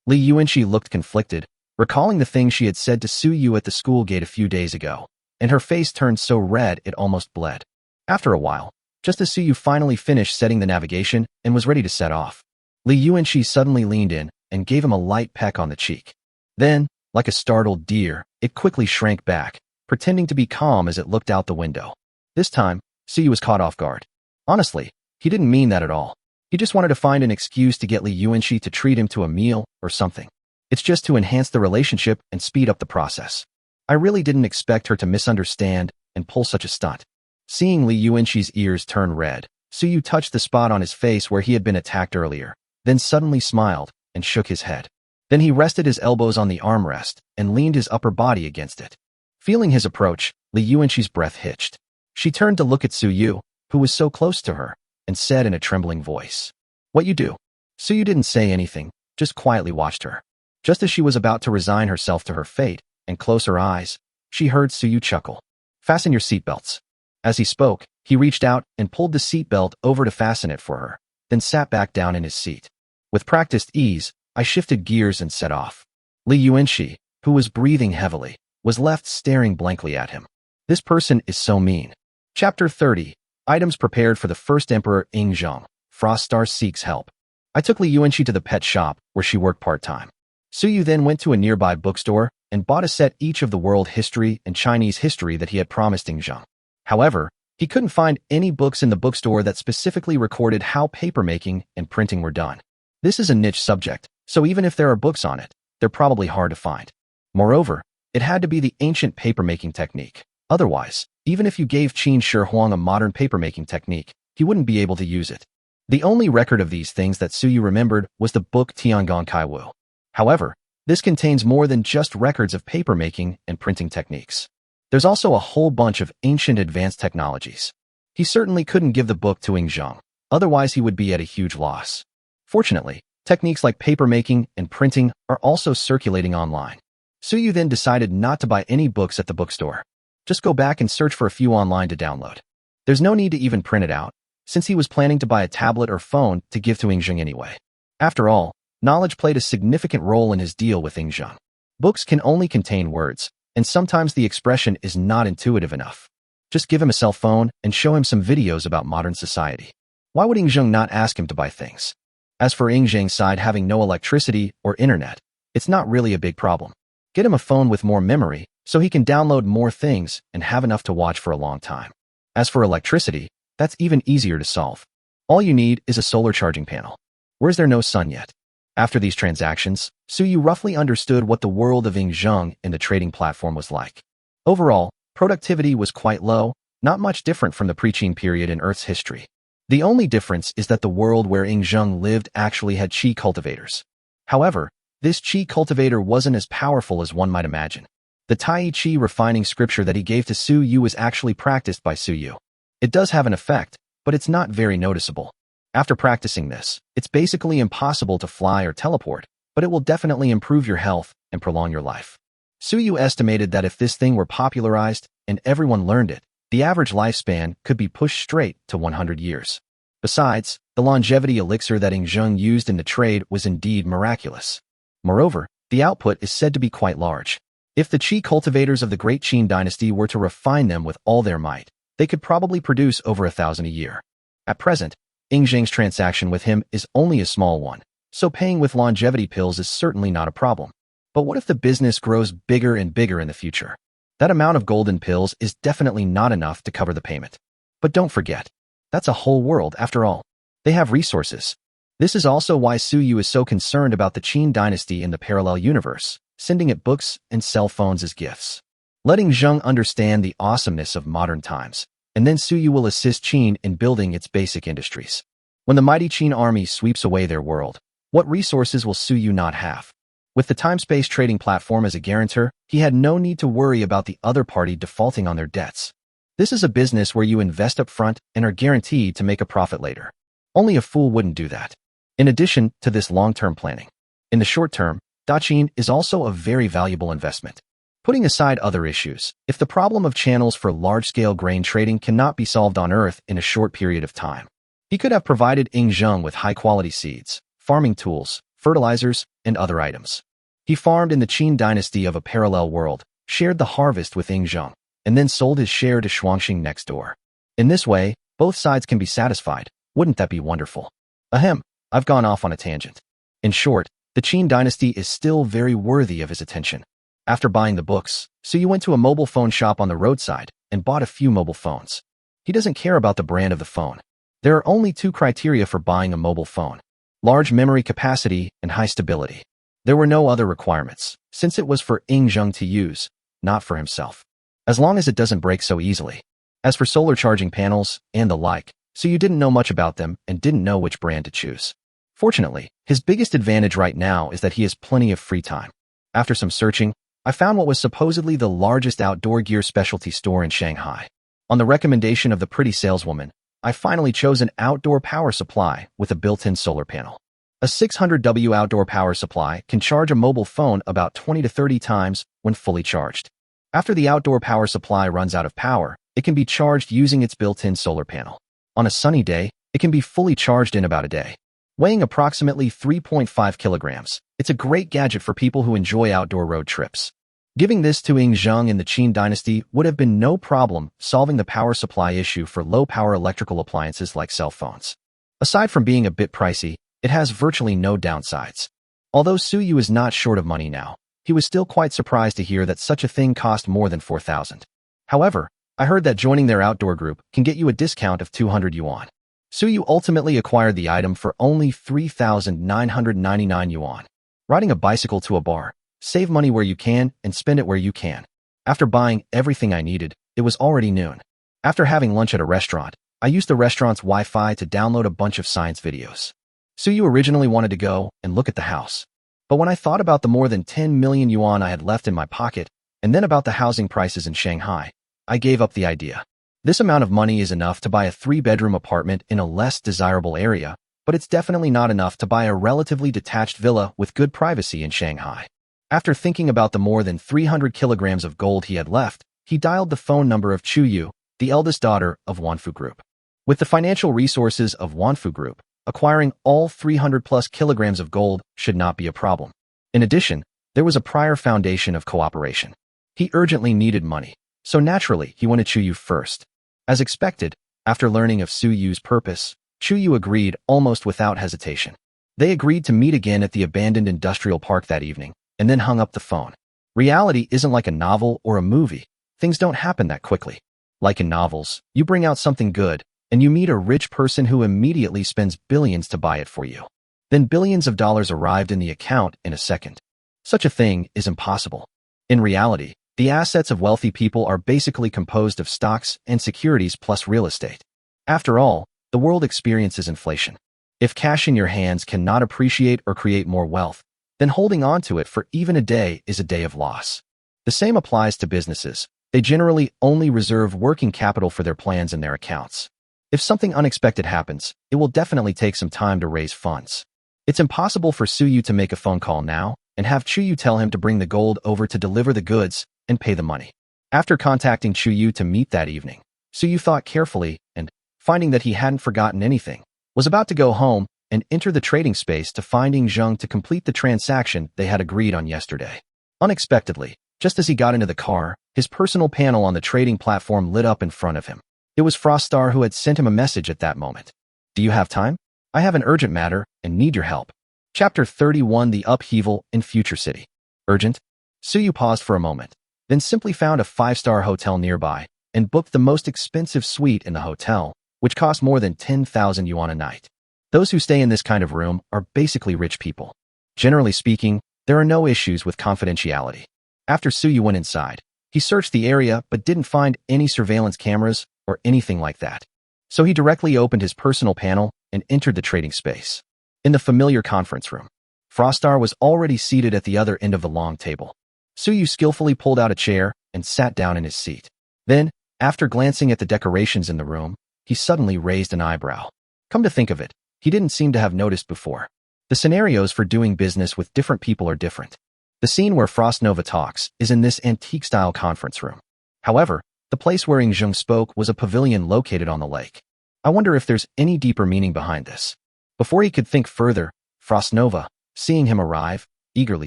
Li Yuanxi looked conflicted, recalling the things she had said to Suyu at the school gate a few days ago, and her face turned so red it almost bled. After a while, just as Suyu finally finished setting the navigation and was ready to set off, Li Yuanxi suddenly leaned in and gave him a light peck on the cheek. Then, like a startled deer, it quickly shrank back, pretending to be calm as it looked out the window. This time, Suyu was caught off guard. Honestly, he didn't mean that at all. He just wanted to find an excuse to get Li Yuanxi to treat him to a meal or something. It's just to enhance the relationship and speed up the process. I really didn't expect her to misunderstand and pull such a stunt. Seeing Li Yuanxi's ears turn red, Suyu touched the spot on his face where he had been attacked earlier, then suddenly smiled and shook his head. Then he rested his elbows on the armrest and leaned his upper body against it. Feeling his approach, Li Yuanxi's breath hitched. She turned to look at Suyu, who was so close to her, and said in a trembling voice, "What you do?" Suyu didn't say anything, just quietly watched her. Just as she was about to resign herself to her fate and close her eyes, she heard Suyu chuckle. "Fasten your seatbelts." As he spoke, he reached out and pulled the seatbelt over to fasten it for her, then sat back down in his seat. With practiced ease, I shifted gears and set off. Li Yuanxi, who was breathing heavily, was left staring blankly at him. This person is so mean. Chapter 30. Items prepared for the first Emperor Ingzheng. Froststar seeks help. I took Li Yuanxi to the pet shop where she worked part-time. Suyu then went to a nearby bookstore and bought a set each of the world history and Chinese history that he had promised Ingzheng. However, he couldn't find any books in the bookstore that specifically recorded how papermaking and printing were done. This is a niche subject, so even if there are books on it, they're probably hard to find. Moreover, it had to be the ancient papermaking technique. Otherwise, even if you gave Qin Shi Huang a modern papermaking technique, he wouldn't be able to use it. The only record of these things that Suyu remembered was the book Tiangong Kaiwu. However, This contains more than just records of papermaking and printing techniques. There's also a whole bunch of ancient advanced technologies. He certainly couldn't give the book to Zheng, otherwise he would be at a huge loss. Fortunately, techniques like papermaking and printing are also circulating online. Suyu then decided not to buy any books at the bookstore. Just go back and search for a few online to download. There's no need to even print it out, since he was planning to buy a tablet or phone to give to Zheng anyway. After all, knowledge played a significant role in his deal with Zheng. Books can only contain words, and sometimes the expression is not intuitive enough. Just give him a cell phone and show him some videos about modern society. Why would Zheng not ask him to buy things? As for Zheng's side having no electricity or internet, it's not really a big problem. Get him a phone with more memory, so he can download more things and have enough to watch for a long time. As for electricity, that's even easier to solve. All you need is a solar charging panel. Where's there no sun yet? After these transactions, Suyu roughly understood what the world of Zheng and the trading platform was like. Overall, productivity was quite low, not much different from the pre-Qin period in Earth's history. The only difference is that the world where Zheng lived actually had qi cultivators. However, this qi cultivator wasn't as powerful as one might imagine. The Tai Chi refining scripture that he gave to Suyu was actually practiced by Suyu. It does have an effect, but it's not very noticeable. After practicing this, it's basically impossible to fly or teleport, but it will definitely improve your health and prolong your life. Suyu estimated that if this thing were popularized and everyone learned it, the average lifespan could be pushed straight to 100 years. Besides, the longevity elixir that Zheng used in the trade was indeed miraculous. Moreover, the output is said to be quite large. If the qi cultivators of the Great Qin dynasty were to refine them with all their might, they could probably produce over 1,000 a year. At present, Zheng's transaction with him is only a small one, so paying with longevity pills is certainly not a problem. But what if the business grows bigger and bigger in the future? That amount of golden pills is definitely not enough to cover the payment. But don't forget, that's a whole world after all. They have resources. This is also why Suyu is so concerned about the Qin dynasty in the parallel universe, sending it books and cell phones as gifts. Letting Zheng understand the awesomeness of modern times, and then Suyu will assist Qin in building its basic industries. When the mighty Qin army sweeps away their world, what resources will Suyu not have? With the time-space trading platform as a guarantor, he had no need to worry about the other party defaulting on their debts. This is a business where you invest up front and are guaranteed to make a profit later. Only a fool wouldn't do that. In addition to this long-term planning, in the short term, Daqin is also a very valuable investment. Putting aside other issues, if the problem of channels for large-scale grain trading cannot be solved on Earth in a short period of time, he could have provided Zheng with high-quality seeds, farming tools, fertilizers, and other items. He farmed in the Qin dynasty of a parallel world, shared the harvest with Zheng, and then sold his share to Shuangxing next door. In this way, both sides can be satisfied. Wouldn't that be wonderful? Ahem, I've gone off on a tangent. In short, the Qin dynasty is still very worthy of his attention. After buying the books, Suyu went to a mobile phone shop on the roadside and bought a few mobile phones. He doesn't care about the brand of the phone. There are only two criteria for buying a mobile phone: large memory capacity and high stability. There were no other requirements, since it was for Zheng to use, not for himself. As long as it doesn't break so easily. As for solar charging panels and the like, Suyu didn't know much about them and didn't know which brand to choose. Fortunately, his biggest advantage right now is that he has plenty of free time. After some searching, I found what was supposedly the largest outdoor gear specialty store in Shanghai. On the recommendation of the pretty saleswoman, I finally chose an outdoor power supply with a built-in solar panel. A 600W outdoor power supply can charge a mobile phone about 20 to 30 times when fully charged. After the outdoor power supply runs out of power, it can be charged using its built-in solar panel. On a sunny day, it can be fully charged in about a day. Weighing approximately 3.5 kilograms, it's a great gadget for people who enjoy outdoor road trips. Giving this to Zheng in the Qin dynasty would have been no problem solving the power supply issue for low-power electrical appliances like cell phones. Aside from being a bit pricey, it has virtually no downsides. Although Suyu is not short of money now, he was still quite surprised to hear that such a thing cost more than 4,000. However, I heard that joining their outdoor group can get you a discount of 200 yuan. Suyu ultimately acquired the item for only 3,999 yuan. Riding a bicycle to a bar. Save money where you can and spend it where you can. After buying everything I needed, it was already noon. After having lunch at a restaurant, I used the restaurant's Wi-Fi to download a bunch of science videos. Suyu originally wanted to go and look at the house. But when I thought about the more than 10 million yuan I had left in my pocket, and then about the housing prices in Shanghai, I gave up the idea. This amount of money is enough to buy a 3-bedroom apartment in a less desirable area, but it's definitely not enough to buy a relatively detached villa with good privacy in Shanghai. After thinking about the more than 300 kilograms of gold he had left, he dialed the phone number of Chu Yu, the eldest daughter of Wanfu Group. With the financial resources of Wanfu Group, acquiring all 300-plus kilograms of gold should not be a problem. In addition, there was a prior foundation of cooperation. He urgently needed money, so naturally he wanted Chu Yu first. As expected, after learning of Su Yu's purpose, Chu Yu agreed almost without hesitation. They agreed to meet again at the abandoned industrial park that evening, and then hung up the phone. Reality isn't like a novel or a movie. Things don't happen that quickly. Like in novels, you bring out something good, and you meet a rich person who immediately spends billions to buy it for you. Then billions of dollars arrived in the account in a second. Such a thing is impossible. In reality, the assets of wealthy people are basically composed of stocks and securities plus real estate. After all, the world experiences inflation. If cash in your hands cannot appreciate or create more wealth, then holding on to it for even a day is a day of loss. The same applies to businesses. They generally only reserve working capital for their plans in their accounts. If something unexpected happens, it will definitely take some time to raise funds. It's impossible for Su Yu to make a phone call now and have Chu Yu tell him to bring the gold over to deliver the goods and pay the money. After contacting Chu Yu to meet that evening, Su Yu thought carefully and, finding that he hadn't forgotten anything, was about to go home and enter the trading space to finding Zheng to complete the transaction they had agreed on yesterday. Unexpectedly, just as he got into the car, his personal panel on the trading platform lit up in front of him. It was Froststar who had sent him a message at that moment. Do you have time? I have an urgent matter and need your help. Chapter 31: The Upheaval in Future City. Urgent? Su Yu paused for a moment, then simply found a 5-star hotel nearby and booked the most expensive suite in the hotel, which cost more than 10,000 yuan a night. Those who stay in this kind of room are basically rich people. Generally speaking, there are no issues with confidentiality. After Su Yu went inside, he searched the area but didn't find any surveillance cameras or anything like that. So he directly opened his personal panel and entered the trading space. In the familiar conference room, Froststar was already seated at the other end of the long table. Su Yu skillfully pulled out a chair and sat down in his seat. Then, after glancing at the decorations in the room, he suddenly raised an eyebrow. Come to think of it, he didn't seem to have noticed before. The scenarios for doing business with different people are different. The scene where Frostnova talks is in this antique-style conference room. However, the place where Zheng spoke was a pavilion located on the lake. I wonder if there's any deeper meaning behind this. Before he could think further, Frostnova, seeing him arrive, eagerly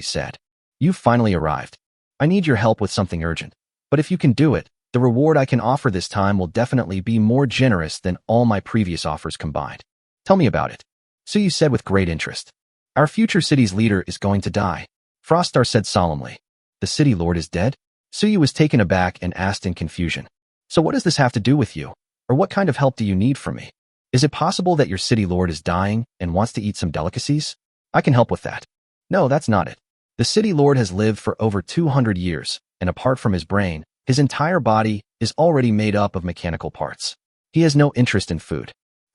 said, "You've finally arrived. I need your help with something urgent. But if you can do it, the reward I can offer this time will definitely be more generous than all my previous offers combined. Tell me about it." Su Yu said with great interest. "Our future city's leader is going to die," Froststar said solemnly. "The city lord is dead?" Su Yu was taken aback and asked in confusion. "So what does this have to do with you? Or what kind of help do you need from me? Is it possible that your city lord is dying and wants to eat some delicacies? I can help with that." "No, that's not it. The city lord has lived for over 200 years, and apart from his brain, his entire body is already made up of mechanical parts. He has no interest in food."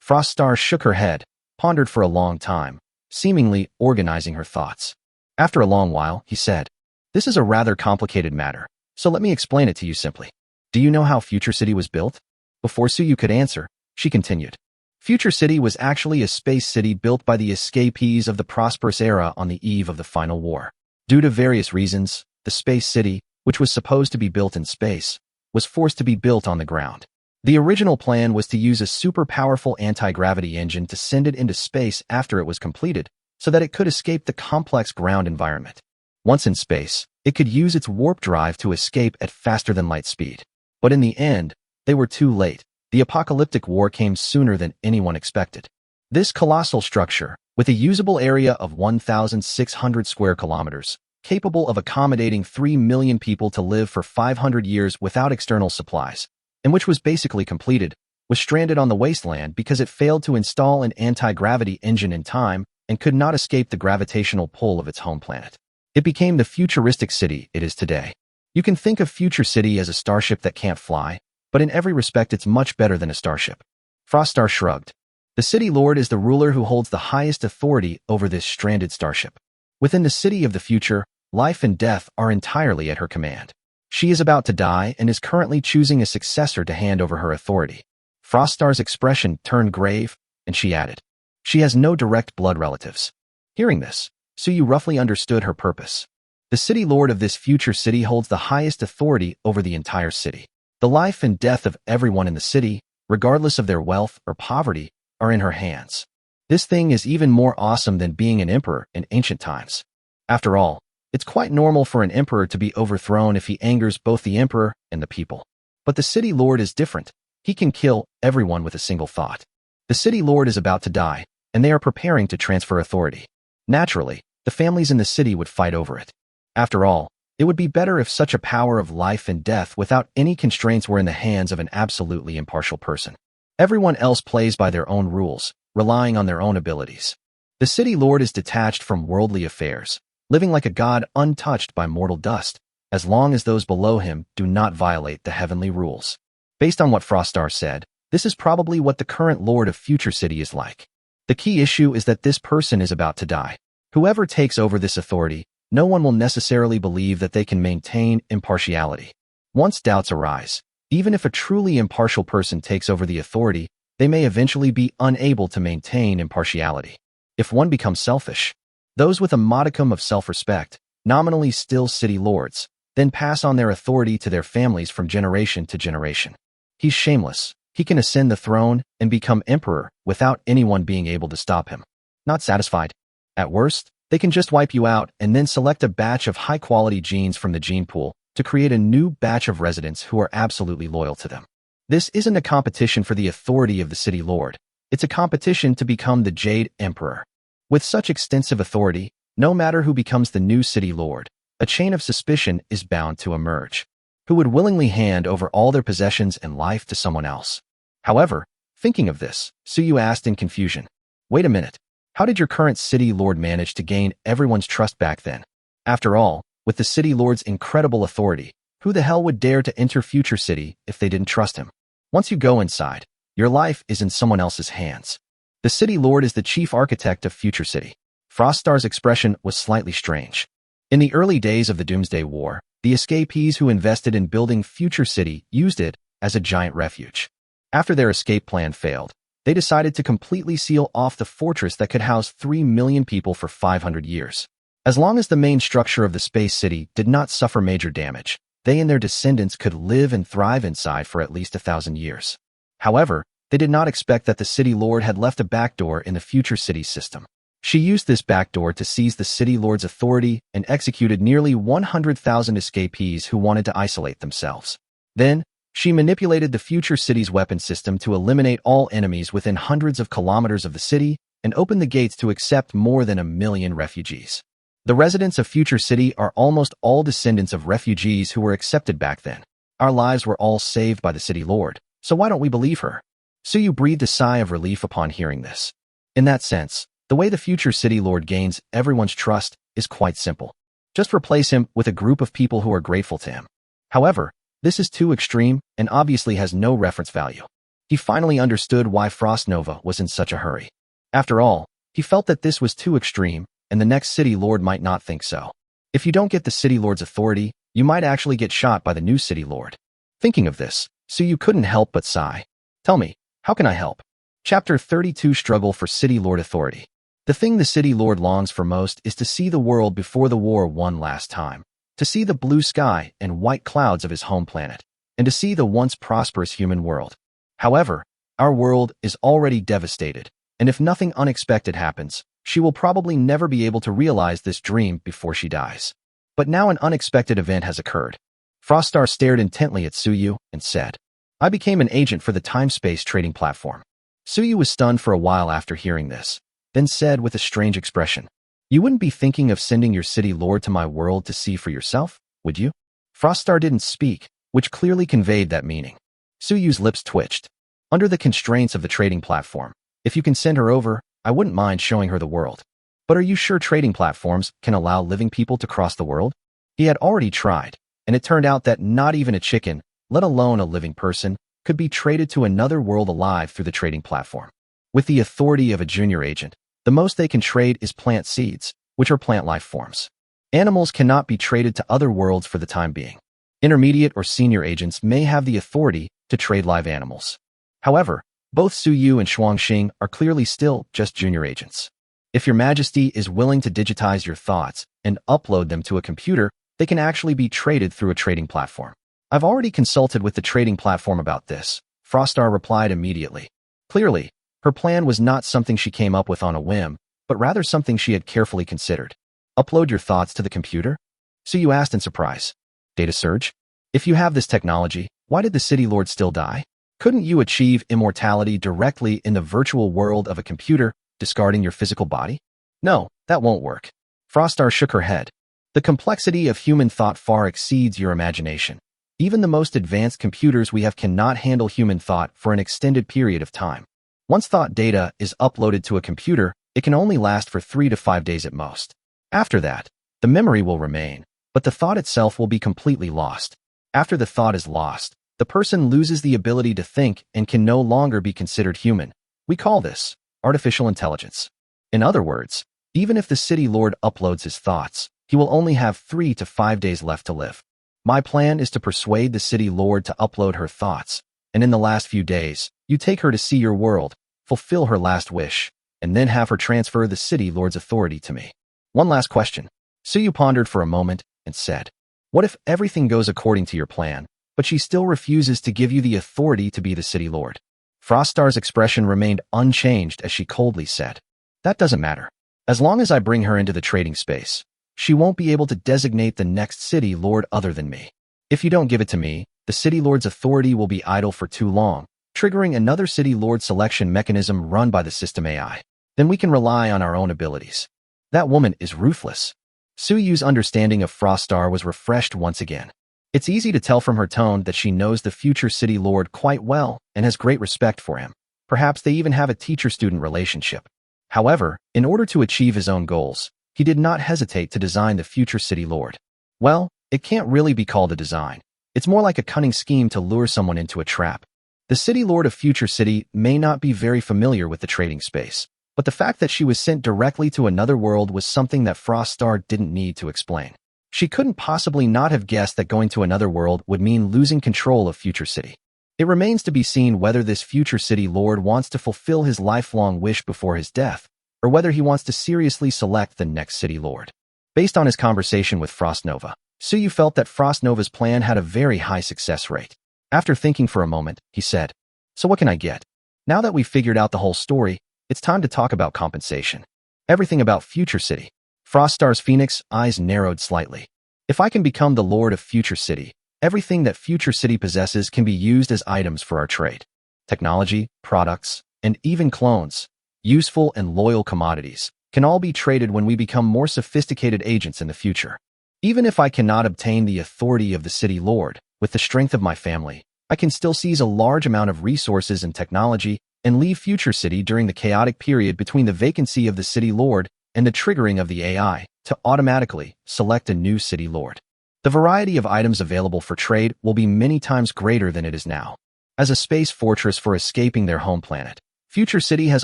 Froststar shook her head, pondered for a long time, seemingly organizing her thoughts. After a long while, he said, "This is a rather complicated matter, so let me explain it to you simply. Do you know how Future City was built?" Before Su Yu could answer, she continued. Future City was actually a space city built by the escapees of the prosperous era on the eve of the final war. Due to various reasons, the space city, which was supposed to be built in space, was forced to be built on the ground. The original plan was to use a super powerful anti-gravity engine to send it into space after it was completed, so that it could escape the complex ground environment. Once in space, it could use its warp drive to escape at faster than light speed. But in the end, they were too late. The apocalyptic war came sooner than anyone expected. This colossal structure, with a usable area of 1,600 square kilometers, capable of accommodating 3 million people to live for 500 years without external supplies, and which was basically completed, was stranded on the wasteland because it failed to install an anti-gravity engine in time and could not escape the gravitational pull of its home planet. It became the futuristic city it is today. You can think of Future City as a starship that can't fly, but in every respect it's much better than a starship. Froststar shrugged. The city lord is the ruler who holds the highest authority over this stranded starship. Within the city of the future, life and death are entirely at her command. She is about to die and is currently choosing a successor to hand over her authority. Froststar's expression turned grave, and she added, "She has no direct blood relatives." Hearing this, Suyu roughly understood her purpose. The city lord of this future city holds the highest authority over the entire city. The life and death of everyone in the city, regardless of their wealth or poverty, are in her hands. This thing is even more awesome than being an emperor in ancient times. After all, it's quite normal for an emperor to be overthrown if he angers both the emperor and the people. But the city lord is different. He can kill everyone with a single thought. The city lord is about to die, and they are preparing to transfer authority. Naturally, the families in the city would fight over it. After all, it would be better if such a power of life and death without any constraints were in the hands of an absolutely impartial person. Everyone else plays by their own rules, relying on their own abilities. The city lord is detached from worldly affairs, living like a god untouched by mortal dust, as long as those below him do not violate the heavenly rules. Based on what Froststar said, this is probably what the current lord of Future City is like. The key issue is that this person is about to die. Whoever takes over this authority, no one will necessarily believe that they can maintain impartiality. Once doubts arise, even if a truly impartial person takes over the authority, they may eventually be unable to maintain impartiality. If one becomes selfish, those with a modicum of self-respect, nominally still city lords, then pass on their authority to their families from generation to generation. He's shameless. He can ascend the throne and become emperor without anyone being able to stop him. Not satisfied? At worst, they can just wipe you out and then select a batch of high-quality genes from the gene pool to create a new batch of residents who are absolutely loyal to them. This isn't a competition for the authority of the city lord. It's a competition to become the Jade Emperor. With such extensive authority, no matter who becomes the new city lord, a chain of suspicion is bound to emerge. Who would willingly hand over all their possessions and life to someone else? However, thinking of this, Suyu asked in confusion, "Wait a minute. How did your current city lord manage to gain everyone's trust back then? After all, with the city lord's incredible authority, who the hell would dare to enter Future City if they didn't trust him? Once you go inside, your life is in someone else's hands. The city lord is the chief architect of Future City." Froststar's expression was slightly strange. In the early days of the Doomsday War, the escapees who invested in building Future City used it as a giant refuge. After their escape plan failed, they decided to completely seal off the fortress that could house 3 million people for 500 years. As long as the main structure of the space city did not suffer major damage, they and their descendants could live and thrive inside for at least 1,000 years. However, they did not expect that the city lord had left a backdoor in the Future City system. She used this backdoor to seize the city lord's authority and executed nearly 100,000 escapees who wanted to isolate themselves. Then, she manipulated the Future City's weapon system to eliminate all enemies within hundreds of kilometers of the city and open the gates to accept more than 1 million refugees. The residents of Future City are almost all descendants of refugees who were accepted back then. Our lives were all saved by the city lord, so why don't we believe her? Suyu breathed a sigh of relief upon hearing this. In that sense, the way the Future City lord gains everyone's trust is quite simple. Just replace him with a group of people who are grateful to him. However, this is too extreme and obviously has no reference value. He finally understood why Frostnova was in such a hurry. After all, he felt that this was too extreme, and the next city lord might not think so. If you don't get the city lord's authority, you might actually get shot by the new city lord. Thinking of this, Suyu couldn't help but sigh. Tell me, how can I help? Chapter 32 Struggle for City Lord Authority. The thing the city lord longs for most is to see the world before the war one last time, to see the blue sky and white clouds of his home planet, and to see the once prosperous human world. However, our world is already devastated, and if nothing unexpected happens, she will probably never be able to realize this dream before she dies. But now an unexpected event has occurred. Froststar stared intently at Suyu and said, "I became an agent for the time-space trading platform." Suyu was stunned for a while after hearing this, then said with a strange expression, "You wouldn't be thinking of sending your city lord to my world to see for yourself, would you?" Froststar didn't speak, which clearly conveyed that meaning. Suyu's lips twitched. Under the constraints of the trading platform, if you can send her over, I wouldn't mind showing her the world. But are you sure trading platforms can allow living people to cross the world? He had already tried, and it turned out that not even a chicken, let alone a living person, could be traded to another world alive through the trading platform. With the authority of a junior agent, the most they can trade is plant seeds, which are plant life forms. Animals cannot be traded to other worlds for the time being. Intermediate or senior agents may have the authority to trade live animals. However, both Su Yu and Shuangxing are clearly still just junior agents. If your majesty is willing to digitize your thoughts and upload them to a computer, they can actually be traded through a trading platform. I've already consulted with the trading platform about this, Frostar replied immediately. Clearly, her plan was not something she came up with on a whim, but rather something she had carefully considered. Upload your thoughts to the computer? Su Yu asked in surprise. Data surge? If you have this technology, why did the city lord still die? Couldn't you achieve immortality directly in the virtual world of a computer, discarding your physical body? No, that won't work. Frostar shook her head. The complexity of human thought far exceeds your imagination. Even the most advanced computers we have cannot handle human thought for an extended period of time. Once thought data is uploaded to a computer, it can only last for 3 to 5 days at most. After that, the memory will remain, but the thought itself will be completely lost. After the thought is lost, the person loses the ability to think and can no longer be considered human. We call this artificial intelligence. In other words, even if the city lord uploads his thoughts, he will only have 3 to 5 days left to live. My plan is to persuade the city lord to upload her thoughts, and in the last few days, you take her to see your world, fulfill her last wish, and then have her transfer the city lord's authority to me. One last question. Su Yu pondered for a moment and said, what if everything goes according to your plan, but she still refuses to give you the authority to be the city lord? Frostar's expression remained unchanged as she coldly said, that doesn't matter. As long as I bring her into the trading space, she won't be able to designate the next city lord other than me. If you don't give it to me, the city lord's authority will be idle for too long, triggering another city lord selection mechanism run by the system AI. Then we can rely on our own abilities. That woman is ruthless. Su Yu's understanding of Frostar was refreshed once again. It's easy to tell from her tone that she knows the future city lord quite well and has great respect for him. Perhaps they even have a teacher-student relationship. However, in order to achieve his own goals, he did not hesitate to design the future city lord. Well, it can't really be called a design. It's more like a cunning scheme to lure someone into a trap. The city lord of future city may not be very familiar with the trading space, but the fact that she was sent directly to another world was something that Frostar didn't need to explain. She couldn't possibly not have guessed that going to another world would mean losing control of future city. It remains to be seen whether this future city lord wants to fulfill his lifelong wish before his death, or whether he wants to seriously select the next city lord. Based on his conversation with Frostnova, Su Yu felt that Frostnova's plan had a very high success rate. After thinking for a moment, he said, so what can I get? Now that we've figured out the whole story, it's time to talk about compensation. Everything about Future City. Frostar's phoenix eyes narrowed slightly. If I can become the lord of Future City, everything that Future City possesses can be used as items for our trade. Technology, products, and even clones, useful and loyal commodities, can all be traded when we become more sophisticated agents in the future. Even if I cannot obtain the authority of the city lord, with the strength of my family, I can still seize a large amount of resources and technology and leave Future City during the chaotic period between the vacancy of the city lord and the triggering of the AI to automatically select a new city lord. The variety of items available for trade will be many times greater than it is now. As a space fortress for escaping their home planet, Future City has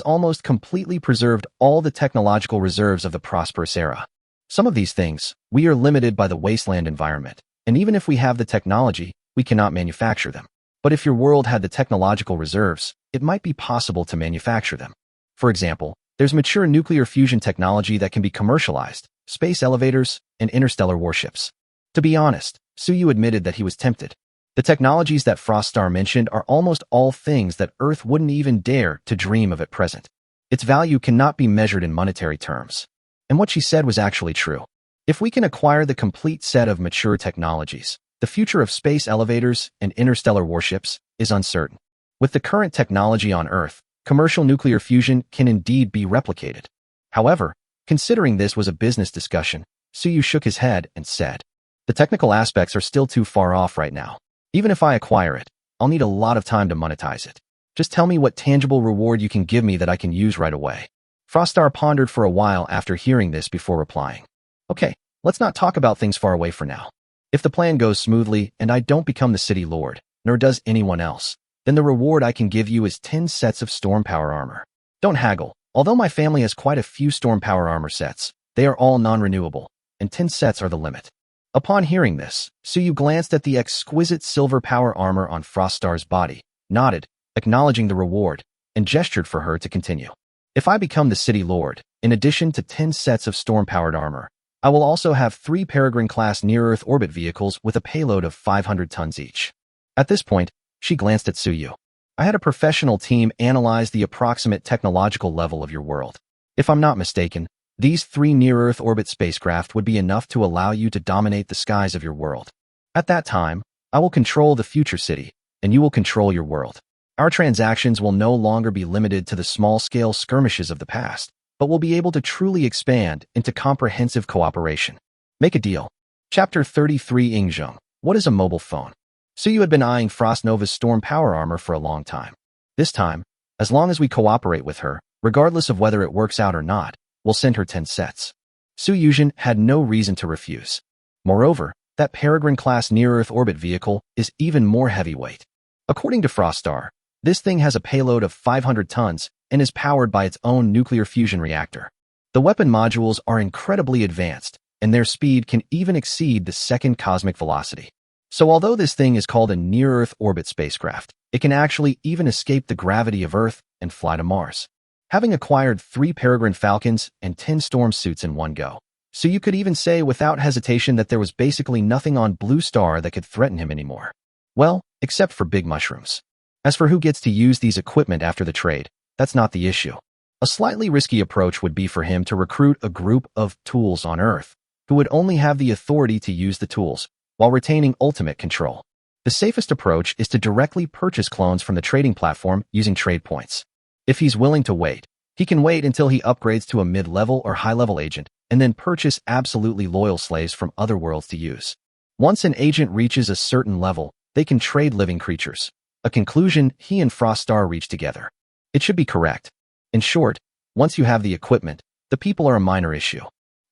almost completely preserved all the technological reserves of the prosperous era. Some of these things, we are limited by the wasteland environment, and even if we have the technology, we cannot manufacture them. But if your world had the technological reserves, it might be possible to manufacture them. For example, there's mature nuclear fusion technology that can be commercialized, space elevators, and interstellar warships. To be honest, Su Yu admitted that he was tempted. The technologies that Frostar mentioned are almost all things that Earth wouldn't even dare to dream of at present. Its value cannot be measured in monetary terms. And what she said was actually true. If we can acquire the complete set of mature technologies, the future of space elevators and interstellar warships is uncertain. With the current technology on Earth, commercial nuclear fusion can indeed be replicated. However, considering this was a business discussion, Su Yu shook his head and said, the technical aspects are still too far off right now. Even if I acquire it, I'll need a lot of time to monetize it. Just tell me what tangible reward you can give me that I can use right away. Frostar pondered for a while after hearing this before replying. Okay, let's not talk about things far away for now. If the plan goes smoothly and I don't become the city lord, nor does anyone else, then the reward I can give you is 10 sets of storm power armor. Don't haggle. Although my family has quite a few storm power armor sets, They are all non-renewable, and 10 sets are the limit. Upon hearing this, Suyu glanced at the exquisite silver power armor on Froststar's body, nodded, acknowledging the reward, and gestured for her to continue. If I become the city lord, in addition to 10 sets of storm-powered armor, I will also have 3 Peregrine-class near-Earth orbit vehicles with a payload of 500 tons each. At this point, she glanced at Suyu. I had a professional team analyze the approximate technological level of your world. If I'm not mistaken, these 3 near-Earth orbit spacecraft would be enough to allow you to dominate the skies of your world. At that time, I will control the future city, and you will control your world. Our transactions will no longer be limited to the small-scale skirmishes of the past, but will be able to truly expand into comprehensive cooperation. Make a deal. Chapter 33 Ingzheng. What is a mobile phone? Suyu had been eyeing Frostnova's storm power armor for a long time. This time, as long as we cooperate with her, regardless of whether it works out or not, we'll send her 10 sets. Suyuzhen had no reason to refuse. Moreover, that Peregrine-class near-Earth orbit vehicle is even more heavyweight. According to Froststar, this thing has a payload of 500 tons and is powered by its own nuclear fusion reactor. The weapon modules are incredibly advanced, and their speed can even exceed the second cosmic velocity. So although this thing is called a near-Earth orbit spacecraft, it can actually even escape the gravity of Earth and fly to Mars. Having acquired 3 Peregrine Falcons and 10 storm suits in one go, so you could even say without hesitation that there was basically nothing on Blue Star that could threaten him anymore. Well, except for big mushrooms. As for who gets to use these equipment after the trade, that's not the issue. A slightly risky approach would be for him to recruit a group of tools on Earth, who would only have the authority to use the tools, while retaining ultimate control. The safest approach is to directly purchase clones from the trading platform using trade points. If he's willing to wait, he can wait until he upgrades to a mid-level or high-level agent, and then purchase absolutely loyal slaves from other worlds to use. Once an agent reaches a certain level, they can trade living creatures, a conclusion he and Froststar reach together. It should be correct. In short, once you have the equipment, the people are a minor issue.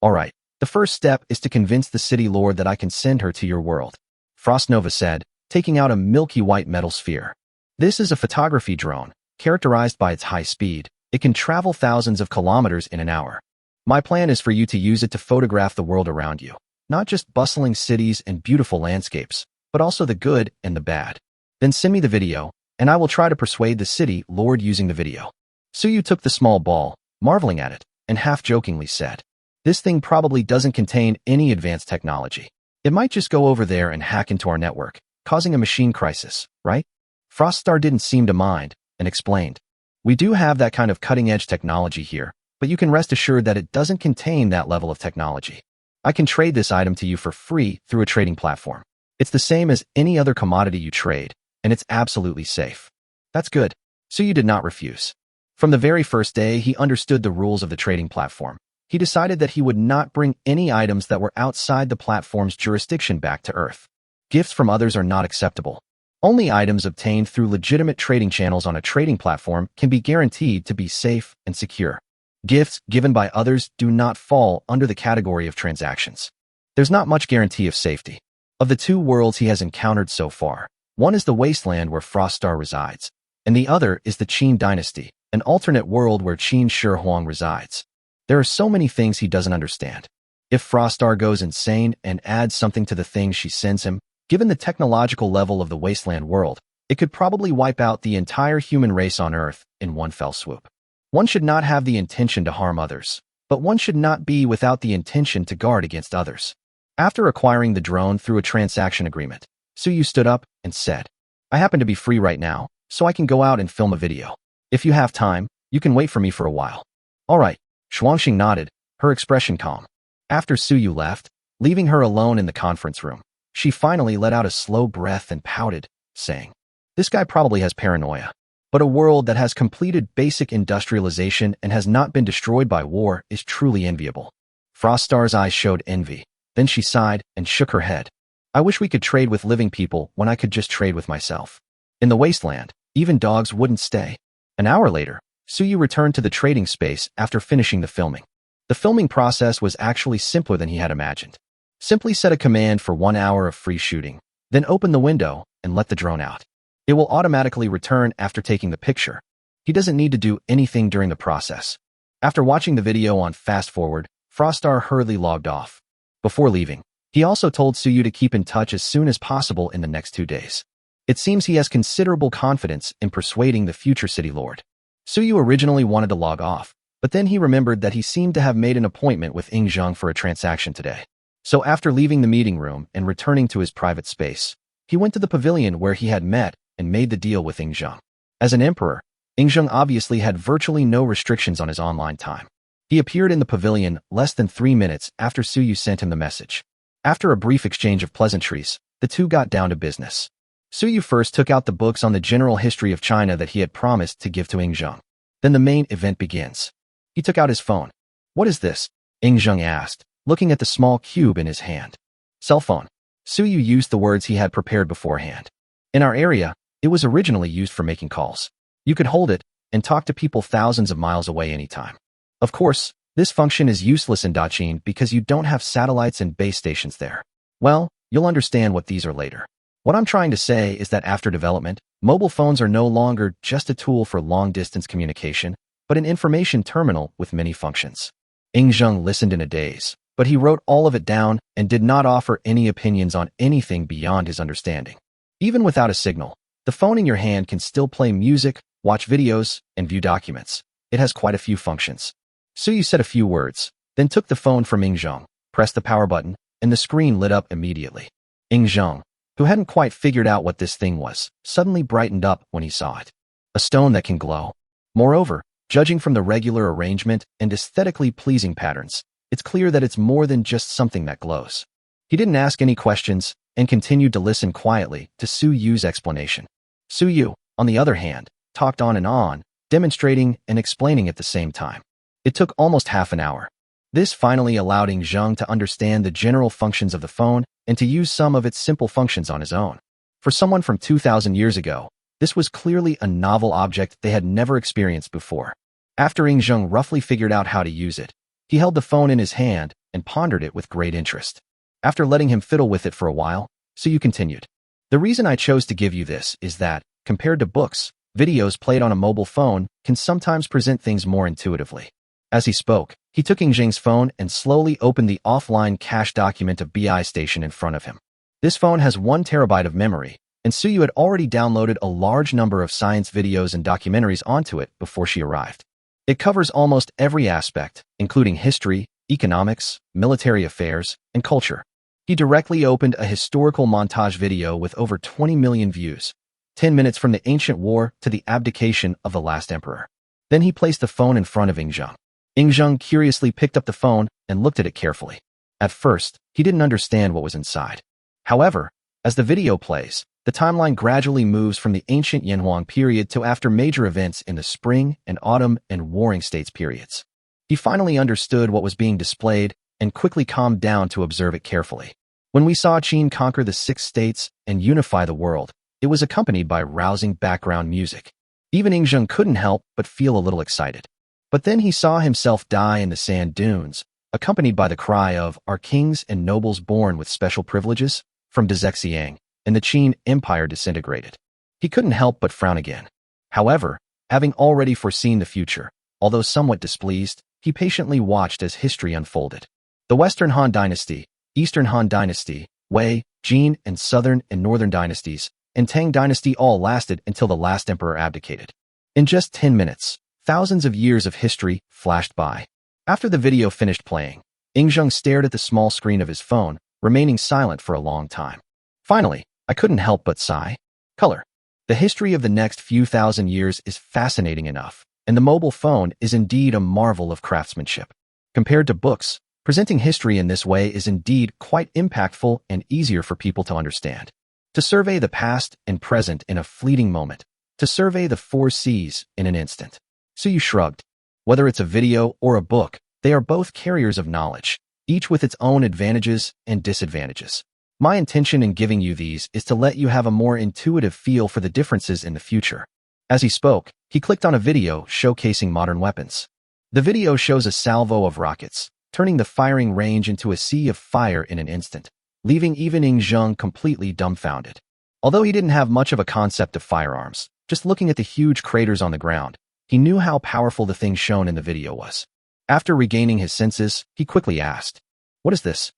Alright, the first step is to convince the city lord that I can send her to your world, Frostnova said, taking out a milky white metal sphere. This is a photography drone, characterized by its high speed. It can travel thousands of kilometers in an hour. My plan is for you to use it to photograph the world around you, not just bustling cities and beautiful landscapes, but also the good and the bad. Then send me the video, and I will try to persuade the city lord using the video. Suyu took the small ball, marveling at it, and half-jokingly said, this thing probably doesn't contain any advanced technology. It might just go over there and hack into our network, causing a machine crisis, right? Froststar didn't seem to mind, and explained, we do have that kind of cutting-edge technology here, but you can rest assured that it doesn't contain that level of technology. I can trade this item to you for free through a trading platform. It's the same as any other commodity you trade, and it's absolutely safe. That's good. Suyu did not refuse. From the very first day he understood the rules of the trading platform. He decided that he would not bring any items that were outside the platform's jurisdiction back to Earth. Gifts from others are not acceptable. Only items obtained through legitimate trading channels on a trading platform can be guaranteed to be safe and secure. Gifts given by others do not fall under the category of transactions. There's not much guarantee of safety. Of the 2 worlds he has encountered so far, one is the wasteland where Froststar resides, and the other is the Qin dynasty, an alternate world where Qin Shi Huang resides. There are so many things he doesn't understand. If Froststar goes insane and adds something to the things she sends him, given the technological level of the wasteland world, it could probably wipe out the entire human race on Earth in one fell swoop. One should not have the intention to harm others, but one should not be without the intention to guard against others. After acquiring the drone through a transaction agreement, Suyu stood up and said, I happen to be free right now, so I can go out and film a video. If you have time, you can wait for me for a while. Alright, Shuangxing nodded, her expression calm. After Suyu left, leaving her alone in the conference room, she finally let out a slow breath and pouted, saying, this guy probably has paranoia. But a world that has completed basic industrialization and has not been destroyed by war is truly enviable. Froststar's eyes showed envy. Then she sighed and shook her head. I wish we could trade with living people when I could just trade with myself. In the wasteland, even dogs wouldn't stay. An hour later, Suyu returned to the trading space after finishing the filming. The filming process was actually simpler than he had imagined. Simply set a command for 1 hour of free shooting, then open the window and let the drone out. It will automatically return after taking the picture. He doesn't need to do anything during the process. After watching the video on fast forward, Frostar hurriedly logged off. Before leaving, he also told Suyu to keep in touch as soon as possible in the next 2 days. It seems he has considerable confidence in persuading the future city lord. Suyu originally wanted to log off, but then he remembered that he seemed to have made an appointment with Ingzheng for a transaction today. So after leaving the meeting room and returning to his private space, he went to the pavilion where he had met and made the deal with Ingzheng. As an emperor, Ingzheng obviously had virtually no restrictions on his online time. He appeared in the pavilion less than 3 minutes after Suyu sent him the message. After a brief exchange of pleasantries, the two got down to business. Suyu first took out the books on the general history of China that he had promised to give to Ingzheng. Then the main event begins. He took out his phone. "What is this?" Ingzheng asked, looking at the small cube in his hand. "Cell phone." Suyu used the words he had prepared beforehand. "In our area, it was originally used for making calls. You could hold it and talk to people thousands of miles away anytime. Of course, this function is useless in Daqin because you don't have satellites and base stations there. Well, you'll understand what these are later. What I'm trying to say is that after development, mobile phones are no longer just a tool for long-distance communication, but an information terminal with many functions." Ingzheng listened in a daze, but he wrote all of it down and did not offer any opinions on anything beyond his understanding. Even without a signal, the phone in your hand can still play music, watch videos, and view documents. It has quite a few functions. Suyu said a few words, then took the phone from Ingzheng, pressed the power button, and the screen lit up immediately. Ingzheng, who hadn't quite figured out what this thing was, suddenly brightened up when he saw it. A stone that can glow. Moreover, judging from the regular arrangement and aesthetically pleasing patterns, it's clear that it's more than just something that glows. He didn't ask any questions and continued to listen quietly to Suyu's explanation. Suyu, on the other hand, talked on, demonstrating and explaining at the same time. It took almost half an hour. This finally allowed Ingzheng to understand the general functions of the phone and to use some of its simple functions on his own. For someone from 2,000 years ago, this was clearly a novel object they had never experienced before. After Ingzheng roughly figured out how to use it, he held the phone in his hand and pondered it with great interest. After letting him fiddle with it for a while, Suyu continued. "The reason I chose to give you this is that, compared to books, videos played on a mobile phone can sometimes present things more intuitively." As he spoke, he took Ingzheng's phone and slowly opened the offline cache document of BI station in front of him. This phone has 1 terabyte of memory, and Suyu had already downloaded a large number of science videos and documentaries onto it before she arrived. It covers almost every aspect, including history, economics, military affairs, and culture. He directly opened a historical montage video with over 20 million views, 10 minutes from the ancient war to the abdication of the last emperor. Then he placed the phone in front of Ingzheng. Ingzheng curiously picked up the phone and looked at it carefully. At first, he didn't understand what was inside. However, as the video plays, the timeline gradually moves from the ancient Yanhuang period to after major events in the spring and autumn and warring states periods. He finally understood what was being displayed and quickly calmed down to observe it carefully. When we saw Qin conquer the 6 states and unify the world, it was accompanied by rousing background music. Even Ingzheng couldn't help but feel a little excited. But then he saw himself die in the sand dunes, accompanied by the cry of "Our kings and nobles born with special privileges?" from Dezexiang, and the Qin Empire disintegrated. He couldn't help but frown again. However, having already foreseen the future, although somewhat displeased, he patiently watched as history unfolded. The Western Han Dynasty, Eastern Han Dynasty, Wei, Jin, and Southern and Northern dynasties, and Tang Dynasty all lasted until the last emperor abdicated. In just 10 minutes, thousands of years of history flashed by. After the video finished playing, Ingzheng stared at the small screen of his phone, remaining silent for a long time. Finally, I couldn't help but sigh. Color. The history of the next few thousand years is fascinating enough, and the mobile phone is indeed a marvel of craftsmanship. Compared to books, presenting history in this way is indeed quite impactful and easier for people to understand. To survey the past and present in a fleeting moment. To survey the 4 C's in an instant. Suyu shrugged. Whether it's a video or a book, they are both carriers of knowledge, each with its own advantages and disadvantages. My intention in giving you these is to let you have a more intuitive feel for the differences in the future. As he spoke, he clicked on a video showcasing modern weapons. The video shows a salvo of rockets, turning the firing range into a sea of fire in an instant, leaving even Ingzheng completely dumbfounded. Although he didn't have much of a concept of firearms, just looking at the huge craters on the ground, he knew how powerful the thing shown in the video was. After regaining his senses, he quickly asked, "What is this?"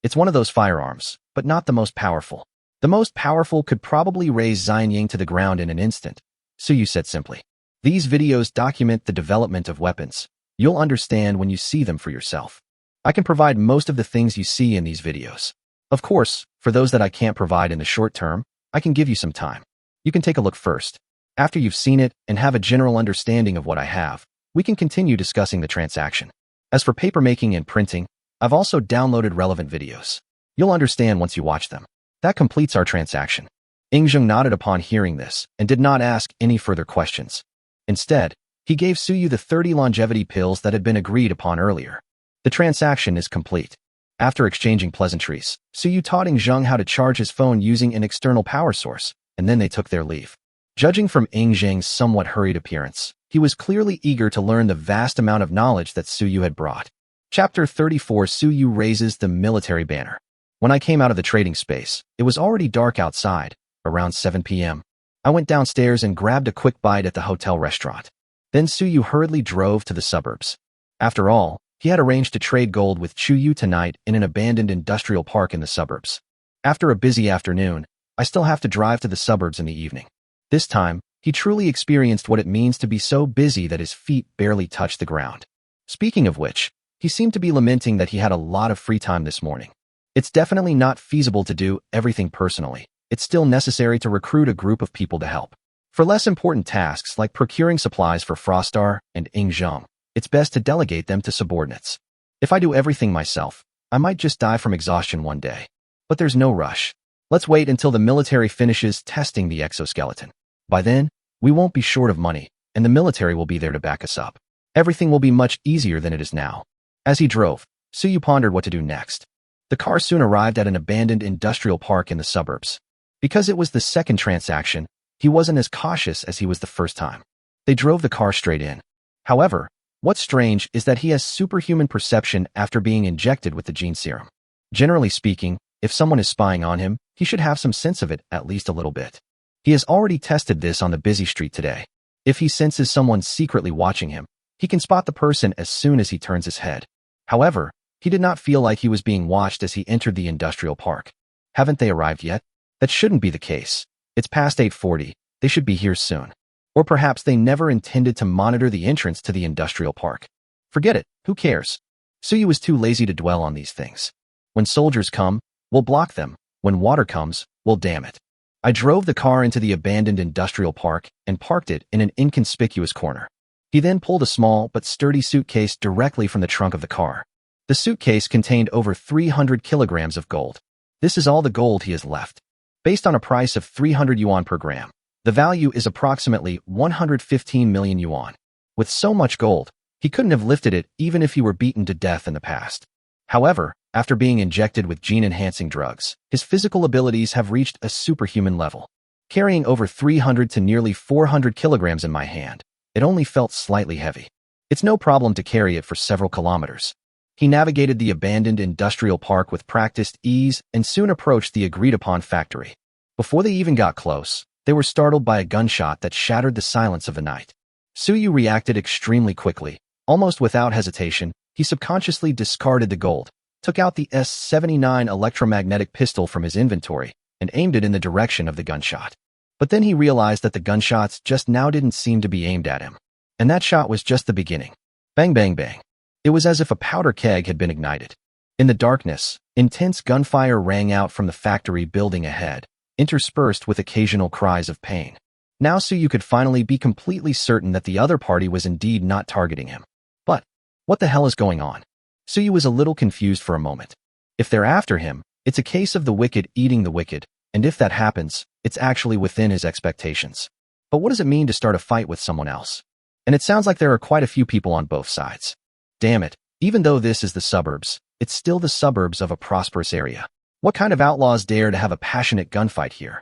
It's one of those firearms, but not the most powerful. The most powerful could probably raise Xianying to the ground in an instant, Suyu said simply. These videos document the development of weapons. You'll understand when you see them for yourself. I can provide most of the things you see in these videos. Of course, for those that I can't provide in the short term, I can give you some time. You can take a look first. After you've seen it and have a general understanding of what I have, we can continue discussing the transaction. As for papermaking and printing, I've also downloaded relevant videos. You'll understand once you watch them. That completes our transaction. Ingzheng nodded upon hearing this and did not ask any further questions. Instead, he gave Suyu the 30 longevity pills that had been agreed upon earlier. The transaction is complete. After exchanging pleasantries, Suyu taught Ingzheng how to charge his phone using an external power source, and then they took their leave. Judging from Ingzheng's somewhat hurried appearance, he was clearly eager to learn the vast amount of knowledge that Suyu had brought. Chapter 34. Suyu raises the military banner. When I came out of the trading space, it was already dark outside, around 7 p.m. I went downstairs and grabbed a quick bite at the hotel restaurant. Then Suyu hurriedly drove to the suburbs. After all, he had arranged to trade gold with Chuyu tonight in an abandoned industrial park in the suburbs. After a busy afternoon, I still have to drive to the suburbs in the evening. This time, he truly experienced what it means to be so busy that his feet barely touch the ground. Speaking of which, he seemed to be lamenting that he had a lot of free time this morning. It's definitely not feasible to do everything personally. It's still necessary to recruit a group of people to help. For less important tasks like procuring supplies for Frostar and Ingzheng, it's best to delegate them to subordinates. If I do everything myself, I might just die from exhaustion one day. But there's no rush. Let's wait until the military finishes testing the exoskeleton. By then, we won't be short of money, and the military will be there to back us up. Everything will be much easier than it is now. As he drove, Suyu pondered what to do next. The car soon arrived at an abandoned industrial park in the suburbs. Because it was the second transaction, he wasn't as cautious as he was the first time. They drove the car straight in. However, what's strange is that he has superhuman perception after being injected with the gene serum. Generally speaking, if someone is spying on him, he should have some sense of it, at least a little bit. He has already tested this on the busy street today. If he senses someone secretly watching him, he can spot the person as soon as he turns his head. However, he did not feel like he was being watched as he entered the industrial park. Haven't they arrived yet? That shouldn't be the case. It's past 8:40. They should be here soon. Or perhaps they never intended to monitor the entrance to the industrial park. Forget it. Who cares? Suyu was too lazy to dwell on these things. When soldiers come, we'll block them. When water comes, we'll dam it. I drove the car into the abandoned industrial park and parked it in an inconspicuous corner. He then pulled a small but sturdy suitcase directly from the trunk of the car. The suitcase contained over 300 kilograms of gold. This is all the gold he has left. Based on a price of 300 yuan per gram, the value is approximately 115 million yuan. With so much gold, he couldn't have lifted it even if he were beaten to death in the past. However, after being injected with gene-enhancing drugs, his physical abilities have reached a superhuman level. Carrying over 300 to nearly 400 kilograms in my hand, it only felt slightly heavy. It's no problem to carry it for several kilometers. He navigated the abandoned industrial park with practiced ease and soon approached the agreed-upon factory. Before they even got close, they were startled by a gunshot that shattered the silence of the night. Suyu reacted extremely quickly. Almost without hesitation, he subconsciously discarded the gold, took out the S-79 electromagnetic pistol from his inventory, and aimed it in the direction of the gunshot. But then he realized that the gunshots just now didn't seem to be aimed at him. And that shot was just the beginning. Bang, bang, bang. It was as if a powder keg had been ignited. In the darkness, intense gunfire rang out from the factory building ahead, interspersed with occasional cries of pain. Now Suyu could finally be completely certain that the other party was indeed not targeting him. But what the hell is going on? Suyu was a little confused for a moment. If they're after him, it's a case of the wicked eating the wicked, and if that happens, it's actually within his expectations. But what does it mean to start a fight with someone else? And it sounds like there are quite a few people on both sides. Damn it, even though this is the suburbs, it's still the suburbs of a prosperous area. What kind of outlaws dare to have a passionate gunfight here?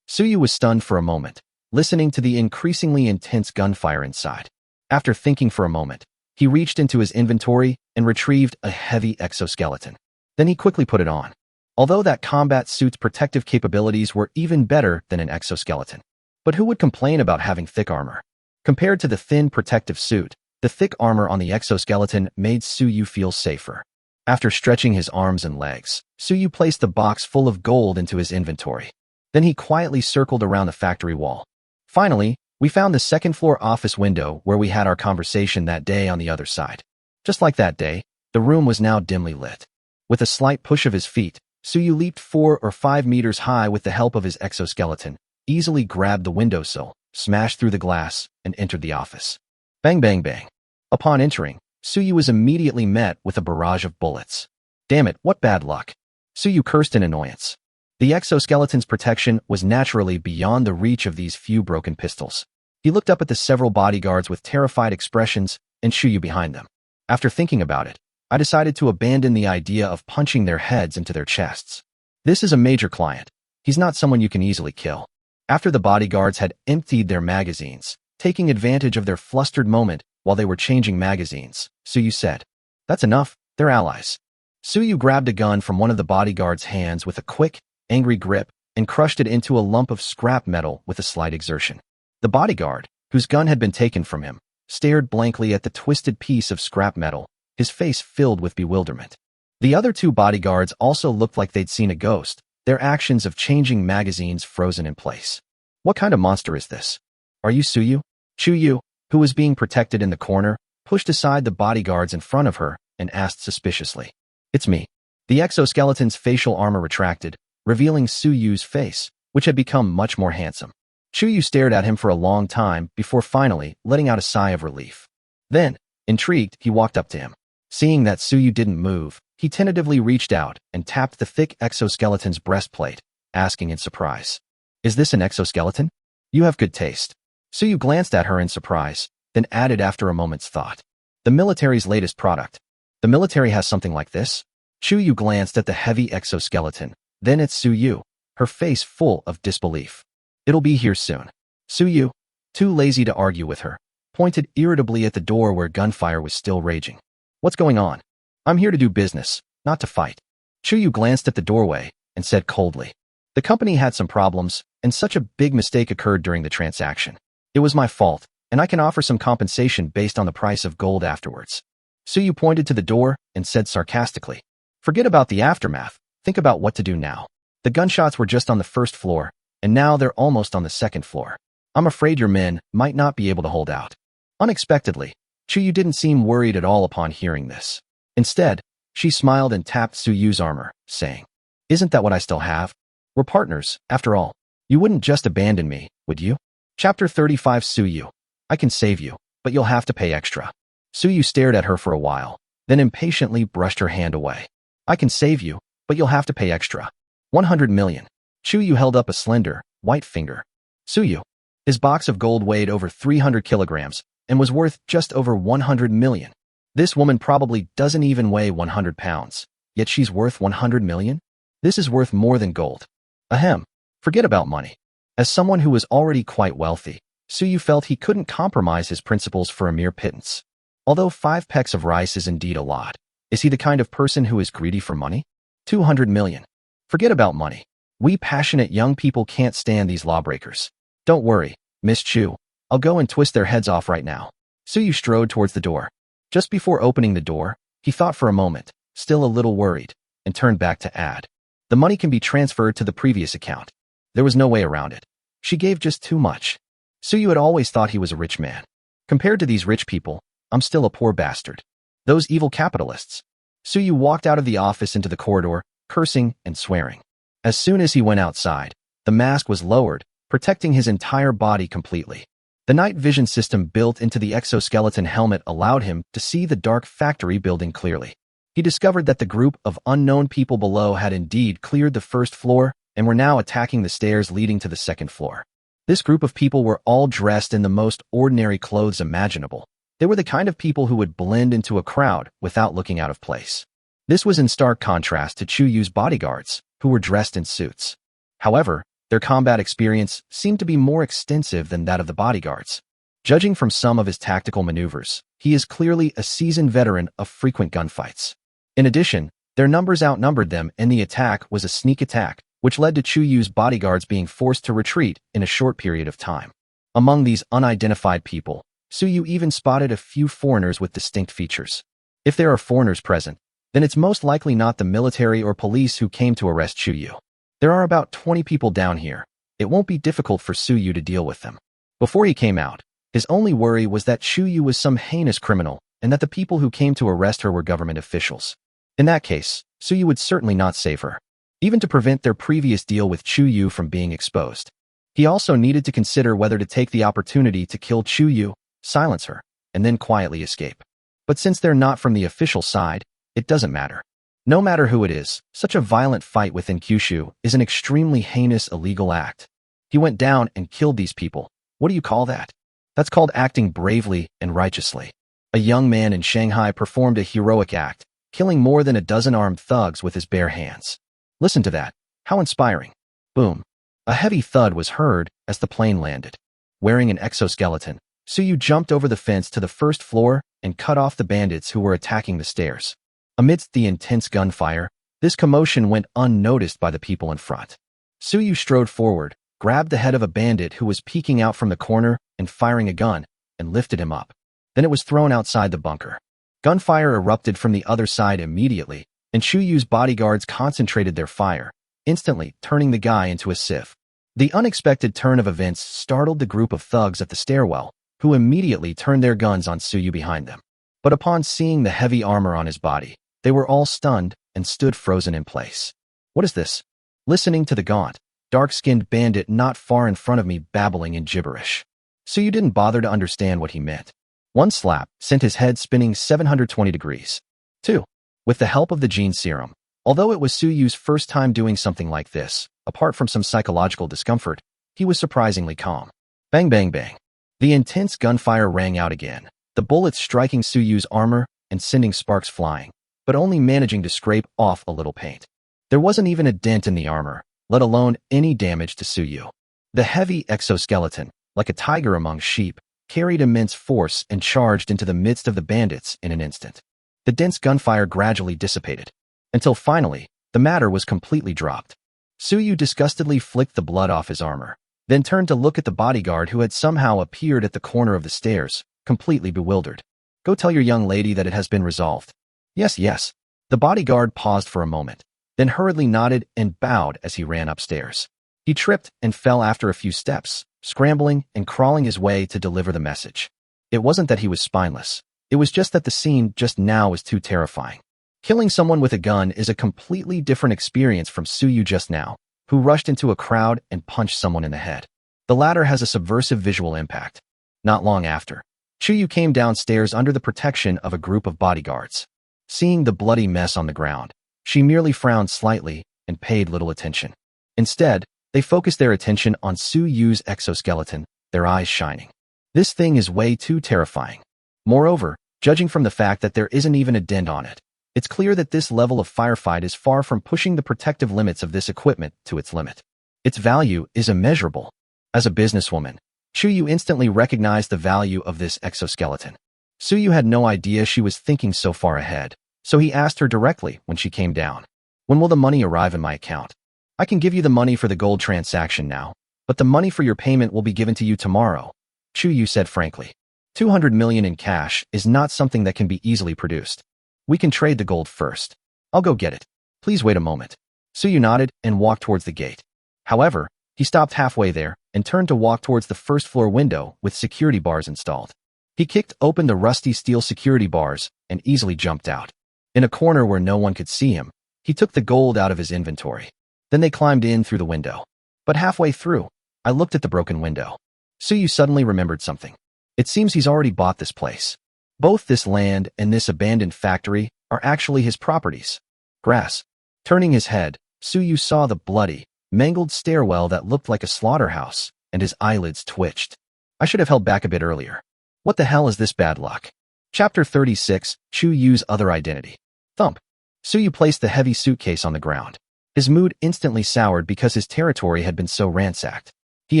Suyu was stunned for a moment, listening to the increasingly intense gunfire inside. After thinking for a moment, he reached into his inventory and retrieved a heavy exoskeleton. Then he quickly put it on. Although that combat suit's protective capabilities were even better than an exoskeleton. But who would complain about having thick armor? Compared to the thin protective suit, The thick armor on the exoskeleton made Suyu feel safer. After stretching his arms and legs, Suyu placed the box full of gold into his inventory. Then he quietly circled around the factory wall. Finally, we found the second-floor office window where we had our conversation that day on the other side. Just like that day, the room was now dimly lit. With a slight push of his feet, Suyu leaped 4 or 5 meters high with the help of his exoskeleton, easily grabbed the windowsill, smashed through the glass, and entered the office. Bang, bang, bang. Upon entering, Suyu was immediately met with a barrage of bullets. Damn it, what bad luck. Suyu cursed in annoyance. The exoskeleton's protection was naturally beyond the reach of these few broken pistols. He looked up at the several bodyguards with terrified expressions and Suyu behind them. After thinking about it, I decided to abandon the idea of punching their heads into their chests. This is a major client. He's not someone you can easily kill. After the bodyguards had emptied their magazines, taking advantage of their flustered moment while they were changing magazines, Suyu said, "That's enough, they're allies." Suyu grabbed a gun from one of the bodyguard's hands with a quick, angry grip and crushed it into a lump of scrap metal with a slight exertion. The bodyguard, whose gun had been taken from him, stared blankly at the twisted piece of scrap metal, his face filled with bewilderment. The other 2 bodyguards also looked like they'd seen a ghost, their actions of changing magazines frozen in place. What kind of monster is this? Are you Suyu? Chuyu, who was being protected in the corner, pushed aside the bodyguards in front of her and asked suspiciously, "It's me." The exoskeleton's facial armor retracted, revealing Suyu's face, which had become much more handsome. Chuyu stared at him for a long time before finally letting out a sigh of relief. Then, intrigued, he walked up to him. Seeing that Suyu didn't move, he tentatively reached out and tapped the thick exoskeleton's breastplate, asking in surprise, "Is this an exoskeleton? You have good taste." Suyu glanced at her in surprise, then added after a moment's thought, "The military's latest product. The military has something like this?" Chuyu glanced at the heavy exoskeleton, then at Suyu, her face full of disbelief. "It'll be here soon." Suyu, too lazy to argue with her, pointed irritably at the door where gunfire was still raging. "What's going on? I'm here to do business, not to fight." Chuyu glanced at the doorway and said coldly, "The company had some problems, and such a big mistake occurred during the transaction. It was my fault, and I can offer some compensation based on the price of gold afterwards." Suyu pointed to the door and said sarcastically, "Forget about the aftermath, think about what to do now. The gunshots were just on the first floor, and now they're almost on the second floor. I'm afraid your men might not be able to hold out." Unexpectedly, Chuyu didn't seem worried at all upon hearing this. Instead, she smiled and tapped Suyu's armor, saying, "Isn't that what I still have? We're partners, after all. You wouldn't just abandon me, would you?" Chapter 35 Suyu. "I can save you, but you'll have to pay extra." Suyu stared at her for a while, then impatiently brushed her hand away. "I can save you, but you'll have to pay extra. 100 million. Chuyu held up a slender, white finger. Suyu. His box of gold weighed over 300 kilograms and was worth just over 100 million. This woman probably doesn't even weigh 100 pounds, yet she's worth 100 million? This is worth more than gold. Ahem. Forget about money. As someone who was already quite wealthy, Suyu felt he couldn't compromise his principles for a mere pittance. Although 5 pecks of rice is indeed a lot, is he the kind of person who is greedy for money? 200 million. Forget about money. We passionate young people can't stand these lawbreakers. Don't worry, Miss Chu. I'll go and twist their heads off right now. Suyu strode towards the door. Just before opening the door, he thought for a moment, still a little worried, and turned back to add, "The money can be transferred to the previous account." There was no way around it. She gave just too much. Suyu had always thought he was a rich man. Compared to these rich people, I'm still a poor bastard. Those evil capitalists. Suyu walked out of the office into the corridor, cursing and swearing. As soon as he went outside, the mask was lowered, protecting his entire body completely. The night vision system built into the exoskeleton helmet allowed him to see the dark factory building clearly. He discovered that the group of unknown people below had indeed cleared the first floor and were now attacking the stairs leading to the second floor. This group of people were all dressed in the most ordinary clothes imaginable. They were the kind of people who would blend into a crowd without looking out of place. This was in stark contrast to Chuyu's bodyguards, who were dressed in suits. However, their combat experience seemed to be more extensive than that of the bodyguards. Judging from some of his tactical maneuvers, he is clearly a seasoned veteran of frequent gunfights. In addition, their numbers outnumbered them and the attack was a sneak attack, which led to Chuyu's bodyguards being forced to retreat in a short period of time. Among these unidentified people, Suyu even spotted a few foreigners with distinct features. If there are foreigners present, then it's most likely not the military or police who came to arrest Suyu. There are about 20 people down here. It won't be difficult for Suyu to deal with them. Before he came out, his only worry was that Suyu was some heinous criminal and that the people who came to arrest her were government officials. In that case, Suyu would certainly not save her, even to prevent their previous deal with Chuyu from being exposed. He also needed to consider whether to take the opportunity to kill Chuyu, silence her, and then quietly escape. But since they're not from the official side, it doesn't matter. No matter who it is, such a violent fight within Kyushu is an extremely heinous illegal act. He went down and killed these people. What do you call that? That's called acting bravely and righteously. A young man in Shanghai performed a heroic act, killing more than a dozen armed thugs with his bare hands. Listen to that. How inspiring. Boom. A heavy thud was heard as the plane landed. Wearing an exoskeleton, Suyu jumped over the fence to the first floor and cut off the bandits who were attacking the stairs. Amidst the intense gunfire, this commotion went unnoticed by the people in front. Suyu strode forward, grabbed the head of a bandit who was peeking out from the corner and firing a gun, and lifted him up. Then it was thrown outside the bunker. Gunfire erupted from the other side immediately, and Chuyu's bodyguards concentrated their fire, instantly turning the guy into a sieve. The unexpected turn of events startled the group of thugs at the stairwell, who immediately turned their guns on Suyu behind them. But upon seeing the heavy armor on his body, they were all stunned and stood frozen in place. What is this? Listening to the gaunt, dark-skinned bandit not far in front of me babbling in gibberish. Suyu didn't bother to understand what he meant. One slap sent his head spinning 720 degrees. 2. With the help of the gene serum, although it was Suyu's first time doing something like this, apart from some psychological discomfort, he was surprisingly calm. Bang bang bang. The intense gunfire rang out again, the bullets striking Suyu's armor and sending sparks flying, but only managing to scrape off a little paint. There wasn't even a dent in the armor, let alone any damage to Suyu. The heavy exoskeleton, like a tiger among sheep, carried immense force and charged into the midst of the bandits in an instant. The dense gunfire gradually dissipated, until finally, the matter was completely dropped. Suyu disgustedly flicked the blood off his armor, then turned to look at the bodyguard who had somehow appeared at the corner of the stairs, completely bewildered. Go tell your young lady that it has been resolved. Yes, yes. The bodyguard paused for a moment, then hurriedly nodded and bowed as he ran upstairs. He tripped and fell after a few steps, scrambling and crawling his way to deliver the message. It wasn't that he was spineless. It was just that the scene just now was too terrifying. Killing someone with a gun is a completely different experience from Suyu just now, who rushed into a crowd and punched someone in the head. The latter has a subversive visual impact. Not long after, Chuyu came downstairs under the protection of a group of bodyguards. Seeing the bloody mess on the ground, she merely frowned slightly and paid little attention. Instead, they focused their attention on Suyu's exoskeleton, their eyes shining. This thing is way too terrifying. Moreover, judging from the fact that there isn't even a dent on it, it's clear that this level of firefight is far from pushing the protective limits of this equipment to its limit. Its value is immeasurable. As a businesswoman, Chuyu instantly recognized the value of this exoskeleton. Suyu had no idea she was thinking so far ahead, so he asked her directly when she came down. When will the money arrive in my account? I can give you the money for the gold transaction now, but the money for your payment will be given to you tomorrow, Chuyu said frankly. 200 million in cash is not something that can be easily produced. We can trade the gold first. I'll go get it. Please wait a moment. Suyu nodded and walked towards the gate. However, he stopped halfway there and turned to walk towards the first floor window with security bars installed. He kicked open the rusty steel security bars and easily jumped out. In a corner where no one could see him, he took the gold out of his inventory. Then they climbed in through the window. But halfway through, I looked at the broken window. Suyu suddenly remembered something. It seems he's already bought this place. Both this land and this abandoned factory are actually his properties. Grass. Turning his head, Suyu saw the bloody, mangled stairwell that looked like a slaughterhouse, and his eyelids twitched. I should have held back a bit earlier. What the hell is this bad luck? Chapter 36, Chuyu's Other Identity. Thump. Suyu placed the heavy suitcase on the ground. His mood instantly soured because his territory had been so ransacked. He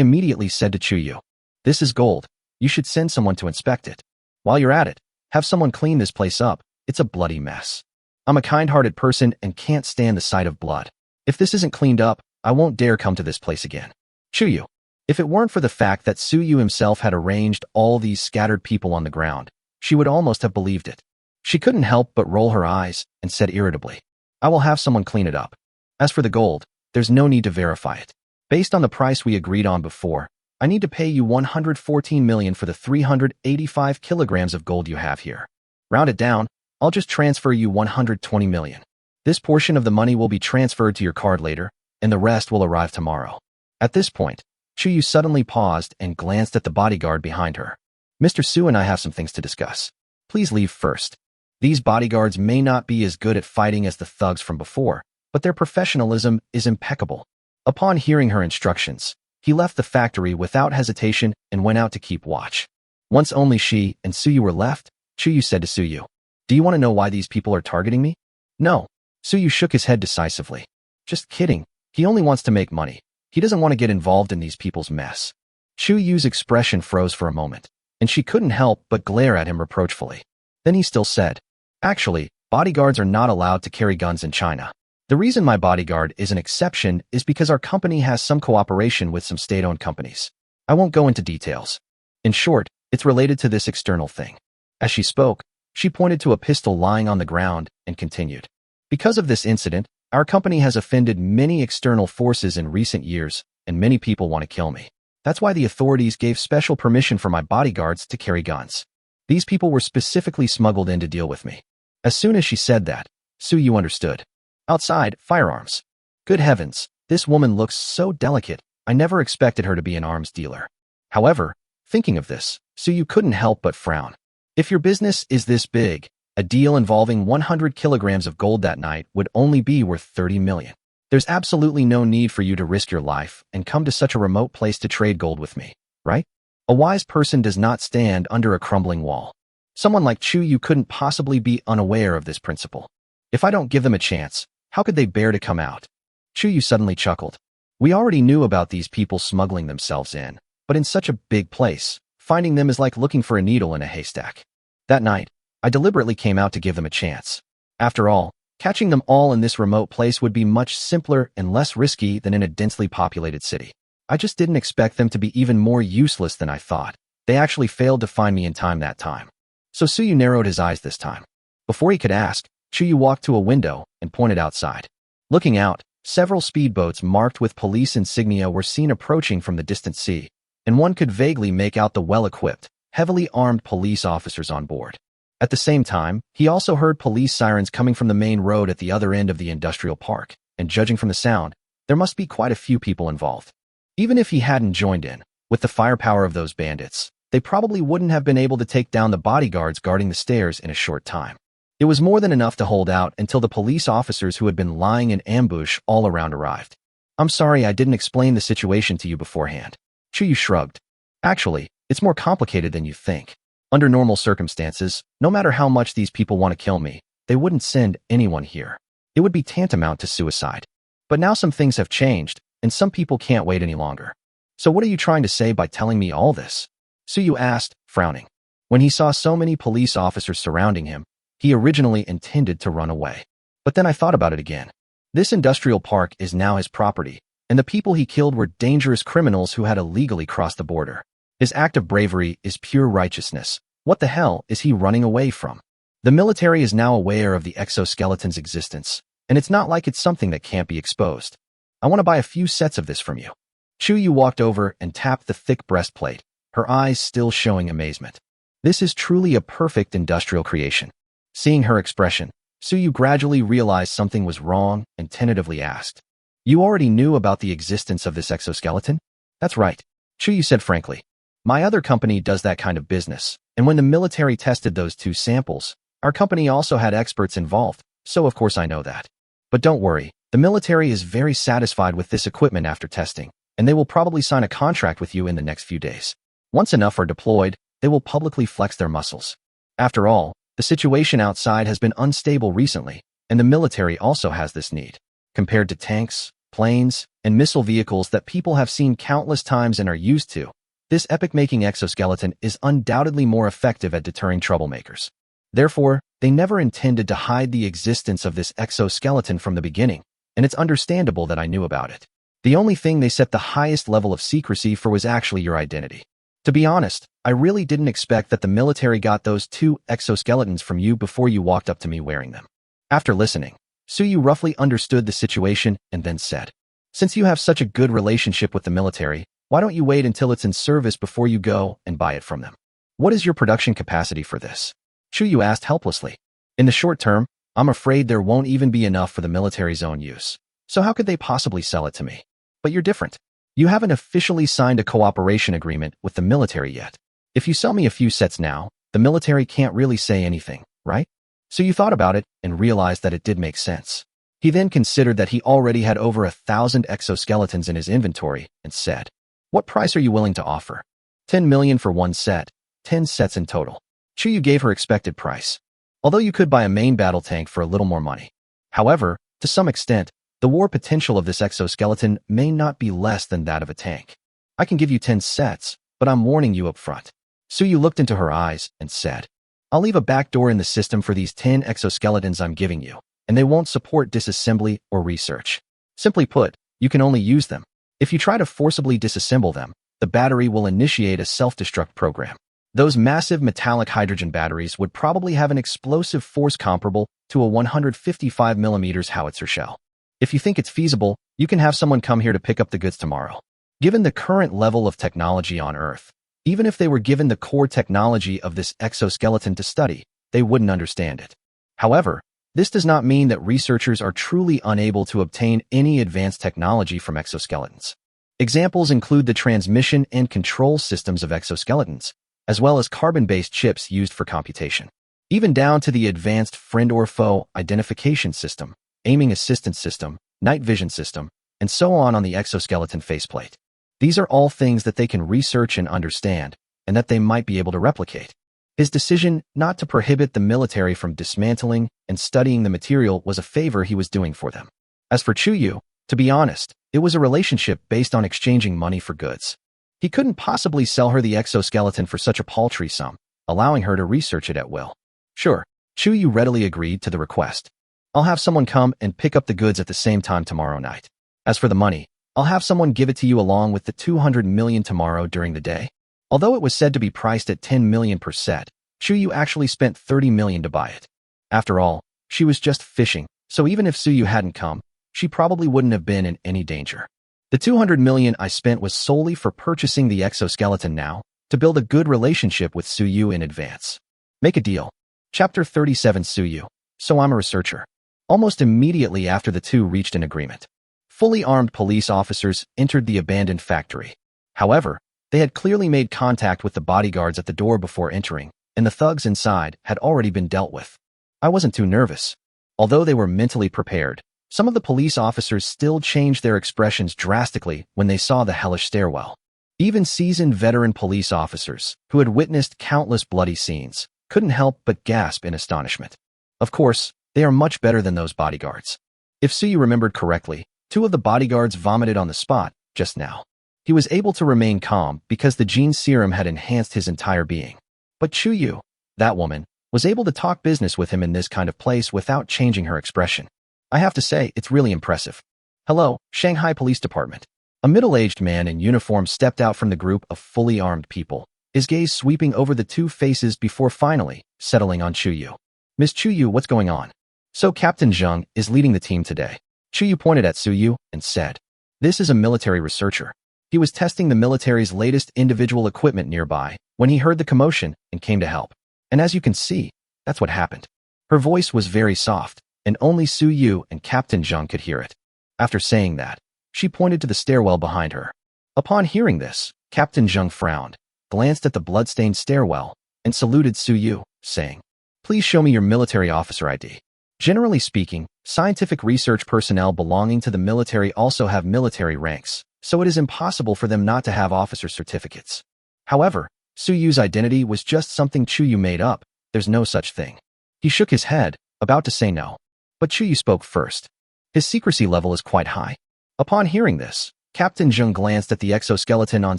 immediately said to Chuyu, "This is gold. You should send someone to inspect it. While you're at it, have someone clean this place up. It's a bloody mess. I'm a kind-hearted person and can't stand the sight of blood. If this isn't cleaned up, I won't dare come to this place again." Chuyu. If it weren't for the fact that Suyu himself had arranged all these scattered people on the ground, she would almost have believed it. She couldn't help but roll her eyes and said irritably, "I will have someone clean it up. As for the gold, there's no need to verify it. Based on the price we agreed on before, I need to pay you 114 million for the 385 kilograms of gold you have here. Round it down, I'll just transfer you 120 million. This portion of the money will be transferred to your card later, and the rest will arrive tomorrow." At this point, Chuyu suddenly paused and glanced at the bodyguard behind her. "Mr. Su and I have some things to discuss. Please leave first." These bodyguards may not be as good at fighting as the thugs from before, but their professionalism is impeccable. Upon hearing her instructions, he left the factory without hesitation and went out to keep watch. Once only she and Suyu were left, Chuyu said to Suyu, "Do you want to know why these people are targeting me?" "No." Suyu shook his head decisively. "Just kidding. He only wants to make money. He doesn't want to get involved in these people's mess." Chuyu's expression froze for a moment, and she couldn't help but glare at him reproachfully. Then he still said, "Actually, bodyguards are not allowed to carry guns in China. The reason my bodyguard is an exception is because our company has some cooperation with some state-owned companies. I won't go into details. In short, it's related to this external thing." As she spoke, she pointed to a pistol lying on the ground and continued, "Because of this incident, our company has offended many external forces in recent years, and many people want to kill me. That's why the authorities gave special permission for my bodyguards to carry guns. These people were specifically smuggled in to deal with me." As soon as she said that, Suyu understood. Outside, firearms. Good heavens, this woman looks so delicate. I never expected her to be an arms dealer. However, thinking of this, Suyu couldn't help but frown. If your business is this big, a deal involving 100 kilograms of gold that night would only be worth 30 million. There's absolutely no need for you to risk your life and come to such a remote place to trade gold with me, right? A wise person does not stand under a crumbling wall. Someone like Chuyu couldn't possibly be unaware of this principle. If I don't give them a chance, how could they bear to come out? Chuyu suddenly chuckled. We already knew about these people smuggling themselves in, but in such a big place, finding them is like looking for a needle in a haystack. That night, I deliberately came out to give them a chance. After all, catching them all in this remote place would be much simpler and less risky than in a densely populated city. I just didn't expect them to be even more useless than I thought. They actually failed to find me in time that time. So Suyu narrowed his eyes this time. Before he could ask, Chuyu walked to a window and pointed outside. Looking out, several speedboats marked with police insignia were seen approaching from the distant sea, and one could vaguely make out the well-equipped, heavily armed police officers on board. At the same time, he also heard police sirens coming from the main road at the other end of the industrial park, and judging from the sound, there must be quite a few people involved. Even if he hadn't joined in, with the firepower of those bandits, they probably wouldn't have been able to take down the bodyguards guarding the stairs in a short time. It was more than enough to hold out until the police officers who had been lying in ambush all around arrived. I'm sorry I didn't explain the situation to you beforehand. Chuyu shrugged. Actually, it's more complicated than you think. Under normal circumstances, no matter how much these people want to kill me, they wouldn't send anyone here. It would be tantamount to suicide. But now some things have changed, and some people can't wait any longer. So what are you trying to say by telling me all this? Suyu asked, frowning. When he saw so many police officers surrounding him, he originally intended to run away. But then I thought about it again. This industrial park is now his property, and the people he killed were dangerous criminals who had illegally crossed the border. His act of bravery is pure righteousness. What the hell is he running away from? The military is now aware of the exoskeleton's existence, and it's not like it's something that can't be exposed. I want to buy a few sets of this from you. Chuyu walked over and tapped the thick breastplate, her eyes still showing amazement. This is truly a perfect industrial creation. Seeing her expression, Suyu gradually realized something was wrong and tentatively asked, You already knew about the existence of this exoskeleton? That's right, Chuyu said frankly. My other company does that kind of business, and when the military tested those two samples, our company also had experts involved, so of course I know that. But don't worry, the military is very satisfied with this equipment after testing, and they will probably sign a contract with you in the next few days. Once enough are deployed, they will publicly flex their muscles. After all, the situation outside has been unstable recently, and the military also has this need. Compared to tanks, planes, and missile vehicles that people have seen countless times and are used to, this epic-making exoskeleton is undoubtedly more effective at deterring troublemakers. Therefore, they never intended to hide the existence of this exoskeleton from the beginning, and it's understandable that I knew about it. The only thing they set the highest level of secrecy for was actually your identity. To be honest, I really didn't expect that the military got those 2 exoskeletons from you before you walked up to me wearing them. After listening, Suyu roughly understood the situation and then said, "Since you have such a good relationship with the military, why don't you wait until it's in service before you go and buy it from them? What is your production capacity for this?" Chuyu asked helplessly. "In the short term, I'm afraid there won't even be enough for the military's own use. So how could they possibly sell it to me? But you're different. You haven't officially signed a cooperation agreement with the military yet. If you sell me a few sets now, the military can't really say anything, right?" So you thought about it and realized that it did make sense. He then considered that he already had over 1,000 exoskeletons in his inventory and said, "What price are you willing to offer?" 10 million for one set, 10 sets in total. Chuyu gave her expected price. Although you could buy a main battle tank for a little more money. However, to some extent, the war potential of this exoskeleton may not be less than that of a tank. "I can give you 10 sets, but I'm warning you up front." Suyu looked into her eyes and said, "I'll leave a back door in the system for these 10 exoskeletons I'm giving you, and they won't support disassembly or research. Simply put, you can only use them. If you try to forcibly disassemble them, the battery will initiate a self-destruct program. Those massive metallic hydrogen batteries would probably have an explosive force comparable to a 155mm howitzer shell. If you think it's feasible, you can have someone come here to pick up the goods tomorrow." Given the current level of technology on Earth, even if they were given the core technology of this exoskeleton to study, they wouldn't understand it. However, this does not mean that researchers are truly unable to obtain any advanced technology from exoskeletons. Examples include the transmission and control systems of exoskeletons, as well as carbon-based chips used for computation, even down to the advanced friend or foe identification system, aiming assistance system, night vision system, and so on the exoskeleton faceplate. These are all things that they can research and understand, and that they might be able to replicate. His decision not to prohibit the military from dismantling and studying the material was a favor he was doing for them. As for Chuyu, to be honest, it was a relationship based on exchanging money for goods. He couldn't possibly sell her the exoskeleton for such a paltry sum, allowing her to research it at will. Sure, Chuyu readily agreed to the request. "I'll have someone come and pick up the goods at the same time tomorrow night. As for the money, I'll have someone give it to you along with the 200 million tomorrow during the day." Although it was said to be priced at 10 million per set, Chuyu actually spent 30 million to buy it. After all, she was just fishing, so even if Suyu hadn't come, she probably wouldn't have been in any danger. "The 200 million I spent was solely for purchasing the exoskeleton now, to build a good relationship with Suyu in advance. Make a deal." Chapter 37 Suyu. So I'm a researcher. Almost immediately after the two reached an agreement, fully armed police officers entered the abandoned factory. However, they had clearly made contact with the bodyguards at the door before entering, and the thugs inside had already been dealt with. I wasn't too nervous. Although they were mentally prepared, some of the police officers still changed their expressions drastically when they saw the hellish stairwell. Even seasoned veteran police officers, who had witnessed countless bloody scenes, couldn't help but gasp in astonishment. Of course, they are much better than those bodyguards. If Suyu remembered correctly, 2 of the bodyguards vomited on the spot just now. He was able to remain calm because the gene serum had enhanced his entire being. But Chuyu, that woman, was able to talk business with him in this kind of place without changing her expression. I have to say, it's really impressive. "Hello, Shanghai Police Department." A middle-aged man in uniform stepped out from the group of fully armed people, his gaze sweeping over the 2 faces before finally settling on Chuyu. "Miss Chuyu, what's going on?" "So Captain Zheng is leading the team today." Chuyu pointed at Suyu and said, "This is a military researcher. He was testing the military's latest individual equipment nearby when he heard the commotion and came to help. And as you can see, that's what happened." Her voice was very soft, and only Suyu and Captain Zheng could hear it. After saying that, she pointed to the stairwell behind her. Upon hearing this, Captain Zheng frowned, glanced at the blood-stained stairwell, and saluted Suyu, saying, "Please show me your military officer ID." Generally speaking, scientific research personnel belonging to the military also have military ranks, so it is impossible for them not to have officer certificates. However, Suyu's identity was just something Chuyu made up. There's no such thing. He shook his head, about to say no. But Chuyu spoke first. His secrecy level is quite high. Upon hearing this, Captain Zheng glanced at the exoskeleton on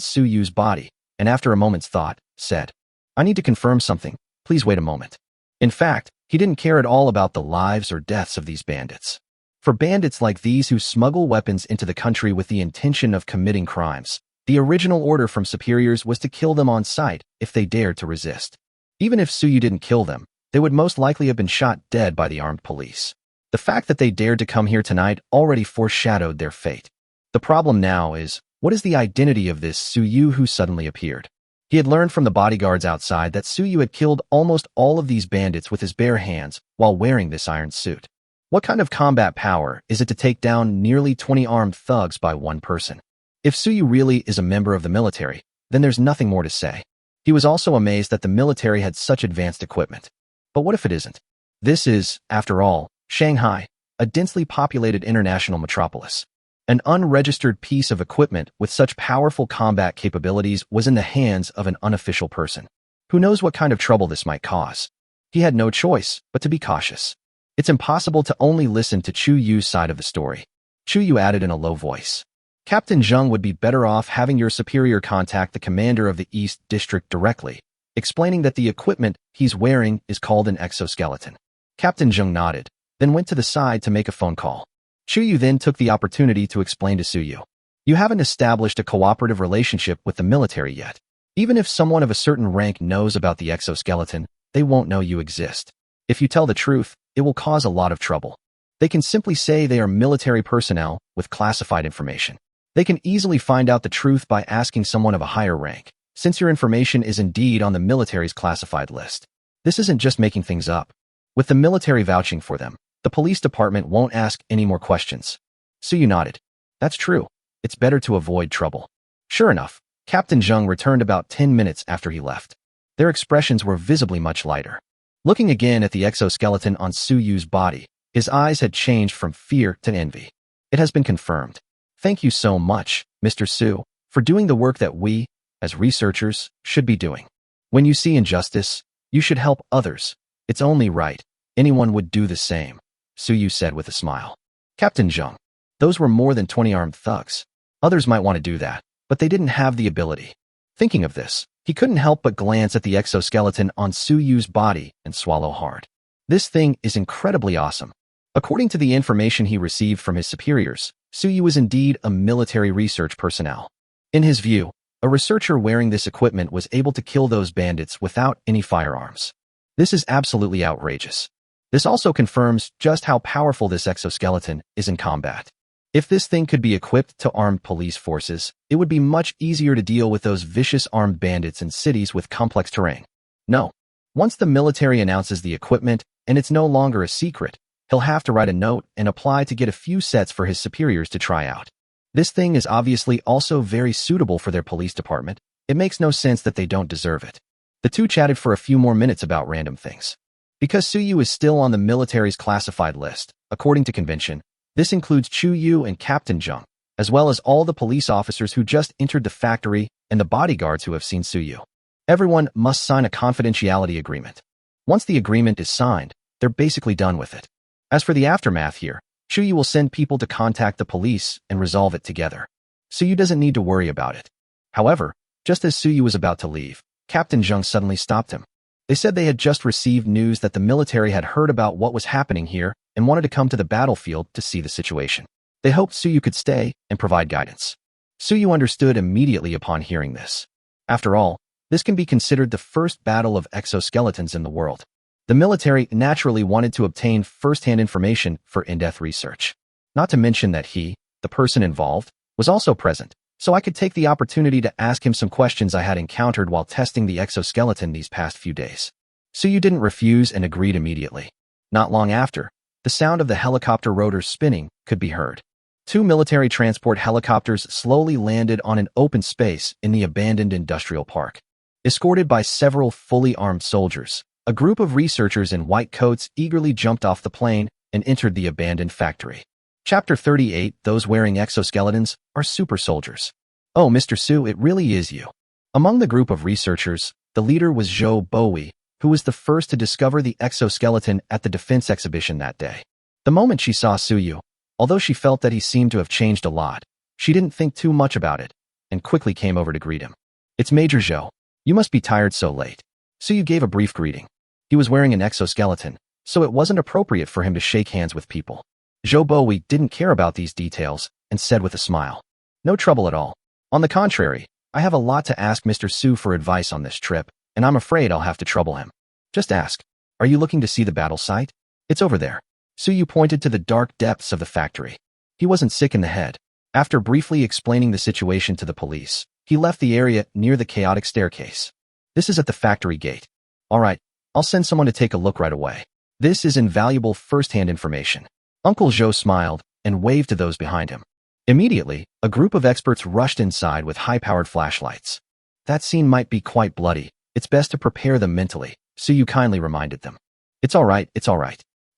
Suyu's body, and after a moment's thought, said, "I need to confirm something. Please wait a moment." In fact, he didn't care at all about the lives or deaths of these bandits. For bandits like these who smuggle weapons into the country with the intention of committing crimes, the original order from superiors was to kill them on sight if they dared to resist. Even if Suyu didn't kill them, they would most likely have been shot dead by the armed police. The fact that they dared to come here tonight already foreshadowed their fate. The problem now is, what is the identity of this Suyu who suddenly appeared? He had learned from the bodyguards outside that Suyu had killed almost all of these bandits with his bare hands while wearing this iron suit. What kind of combat power is it to take down nearly 20 armed thugs by one person? If Suyu really is a member of the military, then there's nothing more to say. He was also amazed that the military had such advanced equipment. But what if it isn't? This is, after all, Shanghai, a densely populated international metropolis. An unregistered piece of equipment with such powerful combat capabilities was in the hands of an unofficial person. Who knows what kind of trouble this might cause? He had no choice but to be cautious. It's impossible to only listen to Chu Yu's side of the story. Chu Yu added in a low voice. Captain Zheng would be better off having your superior contact the commander of the East District directly, explaining that the equipment he's wearing is called an exoskeleton. Captain Zheng nodded, then went to the side to make a phone call. Chu Yu then took the opportunity to explain to Suyu. You haven't established a cooperative relationship with the military yet. Even if someone of a certain rank knows about the exoskeleton, they won't know you exist. If you tell the truth, it will cause a lot of trouble. They can simply say they are military personnel with classified information. They can easily find out the truth by asking someone of a higher rank, since your information is indeed on the military's classified list. This isn't just making things up. With the military vouching for them, the police department won't ask any more questions. Suyu nodded. That's true. It's better to avoid trouble. Sure enough, Captain Zheng returned about 10 minutes after he left. Their expressions were visibly much lighter. Looking again at the exoskeleton on Suyu's body, his eyes had changed from fear to envy. It has been confirmed. Thank you so much, Mr. Su, for doing the work that we, as researchers, should be doing. When you see injustice, you should help others. It's only right. Anyone would do the same, Suyu said with a smile. Captain Zheng, those were more than 20 armed thugs. Others might want to do that, but they didn't have the ability. Thinking of this, he couldn't help but glance at the exoskeleton on Suyu's body and swallow hard. This thing is incredibly awesome. According to the information he received from his superiors, Suyu was indeed a military research personnel. In his view, a researcher wearing this equipment was able to kill those bandits without any firearms. This is absolutely outrageous. This also confirms just how powerful this exoskeleton is in combat. If this thing could be equipped to armed police forces, it would be much easier to deal with those vicious armed bandits in cities with complex terrain. No. Once the military announces the equipment, and it's no longer a secret, he'll have to write a note and apply to get a few sets for his superiors to try out. This thing is obviously also very suitable for their police department. It makes no sense that they don't deserve it. The two chatted for a few more minutes about random things. Because Suyu is still on the military's classified list, according to convention, this includes Chu Yu and Captain Zheng, as well as all the police officers who just entered the factory and the bodyguards who have seen Suyu. Everyone must sign a confidentiality agreement. Once the agreement is signed, they're basically done with it. As for the aftermath here, Chu Yu will send people to contact the police and resolve it together. Suyu doesn't need to worry about it. However, just as Suyu was about to leave, Captain Zheng suddenly stopped him. They said they had just received news that the military had heard about what was happening here and wanted to come to the battlefield to see the situation. They hoped Suyu could stay and provide guidance. Suyu understood immediately upon hearing this. After all, this can be considered the first battle of exoskeletons in the world. The military naturally wanted to obtain first-hand information for in-depth research. Not to mention that he, the person involved, was also present, so I could take the opportunity to ask him some questions I had encountered while testing the exoskeleton these past few days. Suyu didn't refuse and agreed immediately. Not long after, the sound of the helicopter rotors spinning could be heard. Two military transport helicopters slowly landed on an open space in the abandoned industrial park. Escorted by several fully armed soldiers, a group of researchers in white coats eagerly jumped off the plane and entered the abandoned factory. Chapter 38, Those Wearing Exoskeletons Are Super Soldiers. Oh, Mr. Su, it really is you. Among the group of researchers, the leader was Zhou Bowie, who was the first to discover the exoskeleton at the defense exhibition that day. The moment she saw Suyu, although she felt that he seemed to have changed a lot, she didn't think too much about it, and quickly came over to greet him. It's Major Zhou. You must be tired so late. Suyu gave a brief greeting. He was wearing an exoskeleton, so it wasn't appropriate for him to shake hands with people. Zhou Bowie didn't care about these details and said with a smile, "No trouble at all. On the contrary, I have a lot to ask Mr. Su for advice on this trip, and I'm afraid I'll have to trouble him. Just ask, are you looking to see the battle site? It's over there." Suyu pointed to the dark depths of the factory. He wasn't sick in the head. After briefly explaining the situation to the police, he left the area near the chaotic staircase. "This is at the factory gate. All right, I'll send someone to take a look right away. This is invaluable first-hand information." Uncle Zhou smiled and waved to those behind him. Immediately, a group of experts rushed inside with high-powered flashlights. "That scene might be quite bloody. It's best to prepare them mentally," Suyu kindly reminded them. It's all right.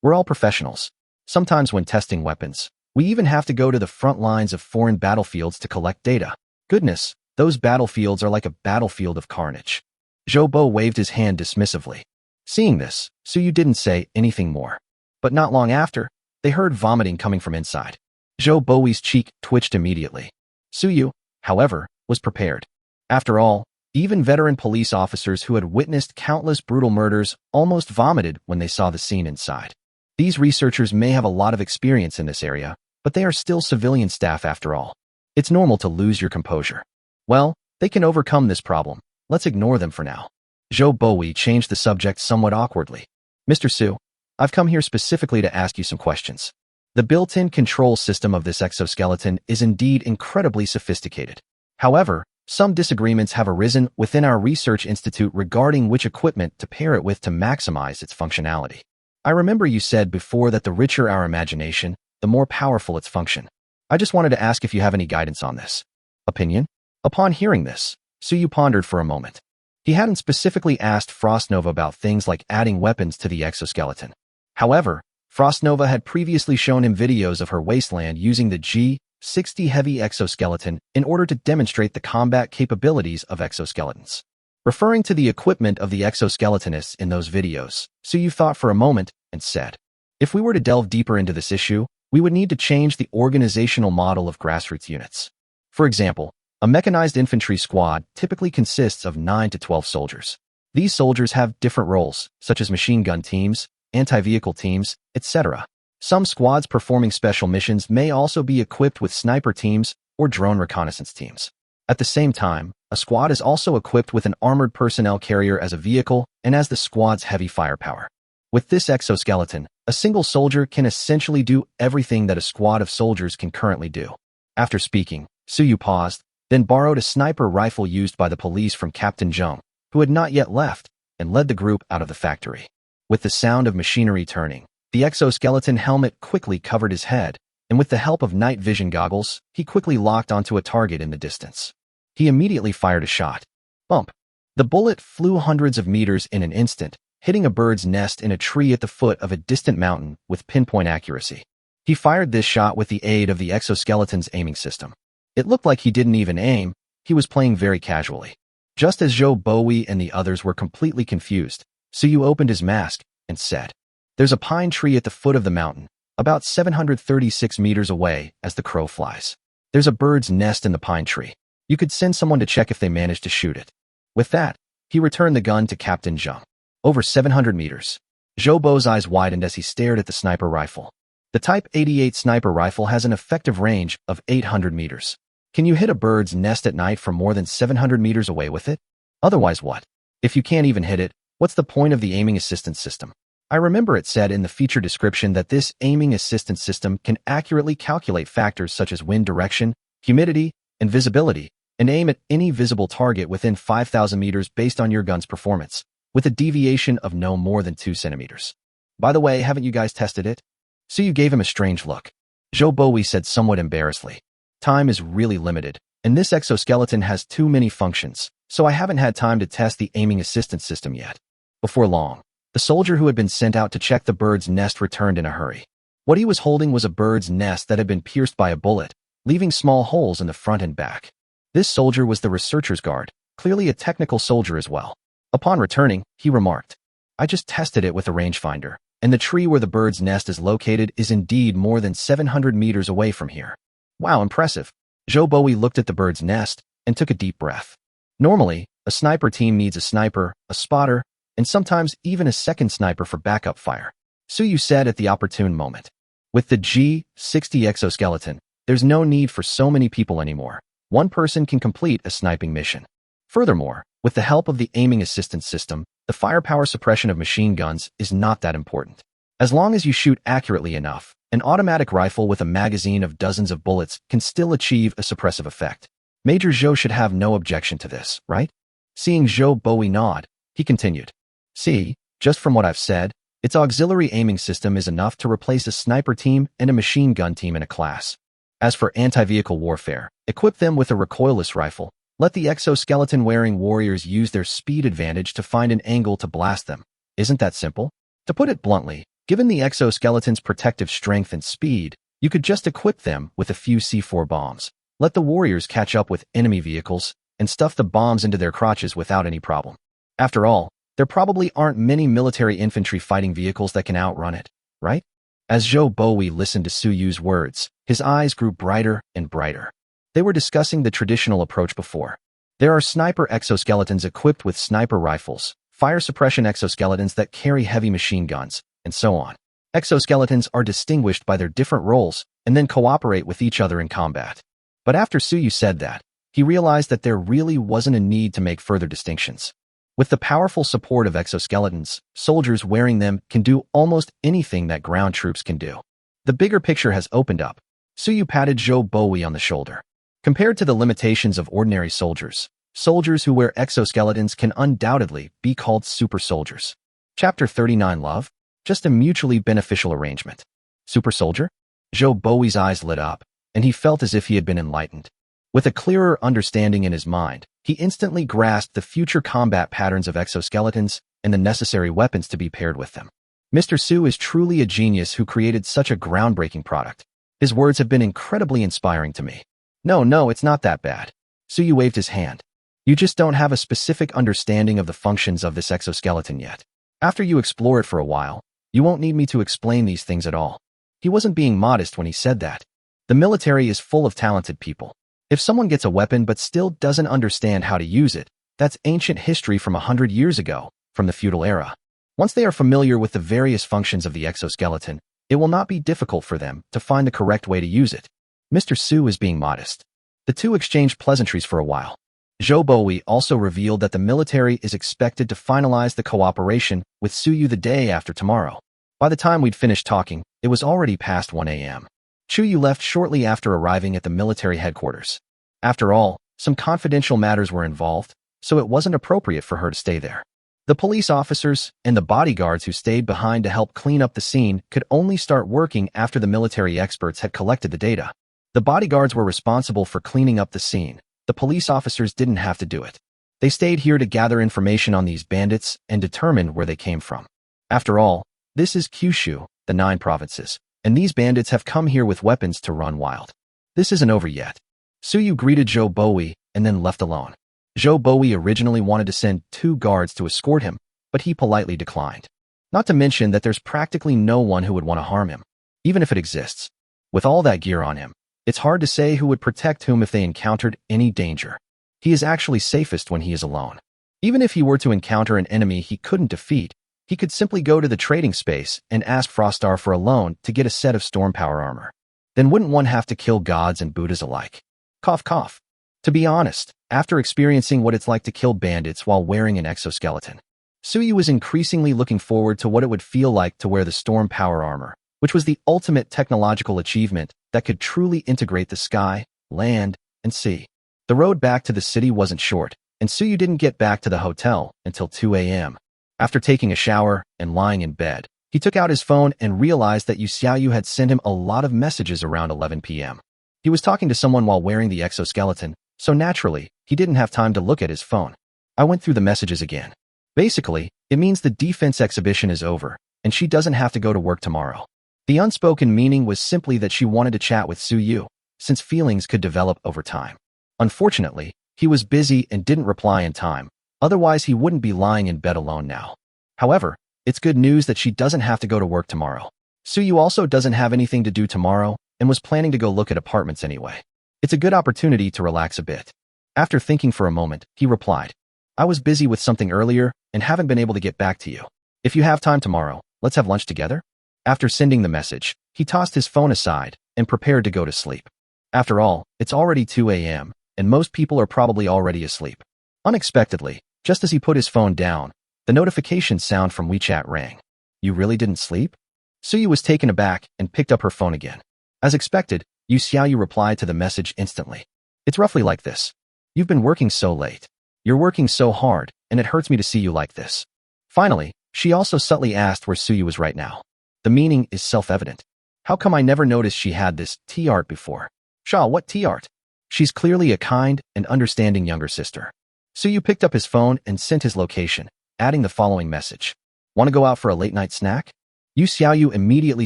We're all professionals. Sometimes when testing weapons, we even have to go to the front lines of foreign battlefields to collect data. Goodness, those battlefields are like a battlefield of carnage." Zhou Bo waved his hand dismissively. Seeing this, Suyu didn't say anything more. But not long after, they heard vomiting coming from inside. Zhou Bowie's cheek twitched immediately. Suyu, however, was prepared. After all, even veteran police officers who had witnessed countless brutal murders almost vomited when they saw the scene inside. These researchers may have a lot of experience in this area, but they are still civilian staff after all. It's normal to lose your composure. Well, they can overcome this problem. Let's ignore them for now. Zhou Bowie changed the subject somewhat awkwardly. "Mr. Su, I've come here specifically to ask you some questions. The built-in control system of this exoskeleton is indeed incredibly sophisticated. However, some disagreements have arisen within our research institute regarding which equipment to pair it with to maximize its functionality. I remember you said before that the richer our imagination, the more powerful its function. I just wanted to ask if you have any guidance on this." Opinion? Upon hearing this, Suyu pondered for a moment. He hadn't specifically asked Frostnova about things like adding weapons to the exoskeleton. However, Frostnova had previously shown him videos of her wasteland using the G-60 heavy exoskeleton in order to demonstrate the combat capabilities of exoskeletons. Referring to the equipment of the exoskeletonists in those videos, Suyu thought for a moment and said, "If we were to delve deeper into this issue, we would need to change the organizational model of grassroots units. For example, a mechanized infantry squad typically consists of 9 to 12 soldiers. These soldiers have different roles, such as machine gun teams, anti-vehicle teams, etc. Some squads performing special missions may also be equipped with sniper teams or drone reconnaissance teams. At the same time, a squad is also equipped with an armored personnel carrier as a vehicle and as the squad's heavy firepower. With this exoskeleton, a single soldier can essentially do everything that a squad of soldiers can currently do." After speaking, Suyu paused, then borrowed a sniper rifle used by the police from Captain Zheng, who had not yet left, and led the group out of the factory. With the sound of machinery turning, the exoskeleton helmet quickly covered his head, and with the help of night vision goggles, he quickly locked onto a target in the distance. He immediately fired a shot. Bump! The bullet flew hundreds of meters in an instant, hitting a bird's nest in a tree at the foot of a distant mountain with pinpoint accuracy. He fired this shot with the aid of the exoskeleton's aiming system. It looked like he didn't even aim, he was playing very casually. Just as Zhou Bowie and the others were completely confused, Suyu opened his mask and said, "There's a pine tree at the foot of the mountain, about 736 meters away as the crow flies. There's a bird's nest in the pine tree. You could send someone to check if they managed to shoot it." With that, he returned the gun to Captain Zheng. Over 700 meters. Zhou Bo's eyes widened as he stared at the sniper rifle. The Type 88 sniper rifle has an effective range of 800 meters. Can you hit a bird's nest at night from more than 700 meters away with it? Otherwise what? If you can't even hit it, what's the point of the aiming assistance system? I remember it said in the feature description that this aiming assistance system can accurately calculate factors such as wind direction, humidity, and visibility, and aim at any visible target within 5,000 meters based on your gun's performance, with a deviation of no more than 2 centimeters. By the way, haven't you guys tested it? Suyu gave him a strange look. Zhou Bowie said somewhat embarrassedly, "Time is really limited, and this exoskeleton has too many functions, so I haven't had time to test the aiming assistance system yet." Before long, the soldier who had been sent out to check the bird's nest returned in a hurry. What he was holding was a bird's nest that had been pierced by a bullet, leaving small holes in the front and back. This soldier was the researcher's guard, clearly a technical soldier as well. Upon returning, he remarked, "I just tested it with a rangefinder, and the tree where the bird's nest is located is indeed more than 700 meters away from here." Wow, impressive. Zhou Bowie looked at the bird's nest and took a deep breath. Normally, a sniper team needs a sniper, a spotter, and sometimes even a second sniper for backup fire, Suyu said at the opportune moment. With the G60 exoskeleton, there's no need for so many people anymore. One person can complete a sniping mission. Furthermore, with the help of the aiming assistance system, the firepower suppression of machine guns is not that important. As long as you shoot accurately enough, an automatic rifle with a magazine of dozens of bullets can still achieve a suppressive effect. Major Zhou should have no objection to this, right? Seeing Zhou Bowie nod, he continued. See, just from what I've said, its auxiliary aiming system is enough to replace a sniper team and a machine gun team in a class. As for anti-vehicle warfare, equip them with a recoilless rifle. Let the exoskeleton-wearing warriors use their speed advantage to find an angle to blast them. Isn't that simple? To put it bluntly, given the exoskeleton's protective strength and speed, you could just equip them with a few C4 bombs. Let the warriors catch up with enemy vehicles and stuff the bombs into their crotches without any problem. After all, there probably aren't many military infantry fighting vehicles that can outrun it, right? As Zhou Bowie listened to Su Yu's words, his eyes grew brighter and brighter. They were discussing the traditional approach before. There are sniper exoskeletons equipped with sniper rifles, fire suppression exoskeletons that carry heavy machine guns, and so on. Exoskeletons are distinguished by their different roles and then cooperate with each other in combat. But after Su Yu said that, he realized that there really wasn't a need to make further distinctions. With the powerful support of exoskeletons, soldiers wearing them can do almost anything that ground troops can do. The bigger picture has opened up. Su Yu patted Zhou Bowie on the shoulder. Compared to the limitations of ordinary soldiers, soldiers who wear exoskeletons can undoubtedly be called super soldiers. Chapter 39 Love? Just a mutually beneficial arrangement. Super soldier? Zhou Bowie's eyes lit up, and he felt as if he had been enlightened. With a clearer understanding in his mind, he instantly grasped the future combat patterns of exoskeletons and the necessary weapons to be paired with them. Mr. Su is truly a genius who created such a groundbreaking product. His words have been incredibly inspiring to me. No, it's not that bad. Su Yu waved his hand. You just don't have a specific understanding of the functions of this exoskeleton yet. After you explore it for a while, you won't need me to explain these things at all. He wasn't being modest when he said that. The military is full of talented people. If someone gets a weapon but still doesn't understand how to use it, that's ancient history from 100 years ago, from the feudal era. Once they are familiar with the various functions of the exoskeleton, it will not be difficult for them to find the correct way to use it. Mr. Su is being modest. The two exchanged pleasantries for a while. Zhou Bowie also revealed that the military is expected to finalize the cooperation with Su Yu the day after tomorrow. By the time we'd finished talking, it was already past 1 a.m. Su Yu left shortly after arriving at the military headquarters. After all, some confidential matters were involved, so it wasn't appropriate for her to stay there. The police officers and the bodyguards who stayed behind to help clean up the scene could only start working after the military experts had collected the data. The bodyguards were responsible for cleaning up the scene. The police officers didn't have to do it. They stayed here to gather information on these bandits and determine where they came from. After all, this is Kyushu, the 9 provinces, and these bandits have come here with weapons to run wild. This isn't over yet. Su Yu greeted Zhou Bowie and then left alone. Zhou Bowie originally wanted to send 2 guards to escort him, but he politely declined. Not to mention that there's practically no one who would want to harm him, even if it exists. With all that gear on him, it's hard to say who would protect whom if they encountered any danger. He is actually safest when he is alone. Even if he were to encounter an enemy he couldn't defeat, he could simply go to the trading space and ask Frostar for a loan to get a set of storm power armor. Then wouldn't one have to kill gods and Buddhas alike? Cough cough. To be honest, after experiencing what it's like to kill bandits while wearing an exoskeleton, Su Yu was increasingly looking forward to what it would feel like to wear the storm power armor, which was the ultimate technological achievement that could truly integrate the sky, land, and sea. The road back to the city wasn't short, and Su Yu didn't get back to the hotel until 2 a.m. After taking a shower and lying in bed, he took out his phone and realized that Yu Xiaoyu had sent him a lot of messages around 11 p.m. He was talking to someone while wearing the exoskeleton, so naturally, he didn't have time to look at his phone. I went through the messages again. Basically, it means the defense exhibition is over, and she doesn't have to go to work tomorrow. The unspoken meaning was simply that she wanted to chat with Su Yu, since feelings could develop over time. Unfortunately, he was busy and didn't reply in time, otherwise he wouldn't be lying in bed alone now. However, it's good news that she doesn't have to go to work tomorrow. Su Yu also doesn't have anything to do tomorrow and was planning to go look at apartments anyway. It's a good opportunity to relax a bit. After thinking for a moment, he replied, I was busy with something earlier and haven't been able to get back to you. If you have time tomorrow, let's have lunch together? After sending the message, He tossed his phone aside and prepared to go to sleep. After all, it's already 2 a.m., and most people are probably already asleep. Unexpectedly, just as he put his phone down, the notification sound from WeChat rang. You really didn't sleep? Suyu was taken aback and picked up her phone again. As expected, Yu Xiaoyu replied to the message instantly. It's roughly like this. You've been working so late. You're working so hard, and it hurts me to see you like this. Finally, she also subtly asked where Suyu was right now. The meaning is self-evident. How come I never noticed she had this tea art before? Shaw, what tea art? She's clearly a kind and understanding younger sister. Suyu picked up his phone and sent his location, adding the following message. Want to go out for a late-night snack? Yu Xiaoyu immediately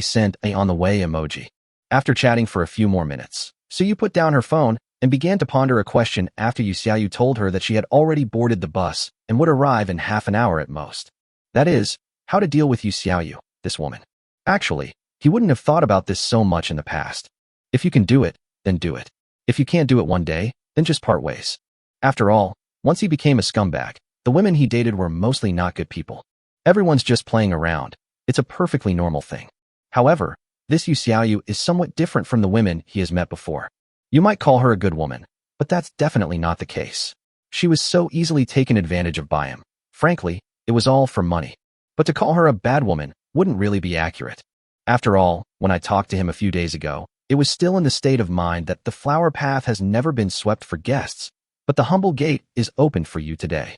sent a on-the-way emoji. After chatting for a few more minutes, Suyu put down her phone and began to ponder a question after Yu Xiaoyu told her that she had already boarded the bus and would arrive in half an hour at most. That is, how to deal with Yu Xiaoyu, this woman. Actually, he wouldn't have thought about this so much in the past. If you can do it, then do it. If you can't do it one day, then just part ways. After all, once he became a scumbag, the women he dated were mostly not good people. Everyone's just playing around. It's a perfectly normal thing. However, this Yu Xiaoyu is somewhat different from the women he has met before. You might call her a good woman, but that's definitely not the case. She was so easily taken advantage of by him. Frankly, it was all for money. But to call her a bad woman wouldn't really be accurate. After all, when I talked to him a few days ago, it was still in the state of mind that the flower path has never been swept for guests, but the humble gate is open for you today.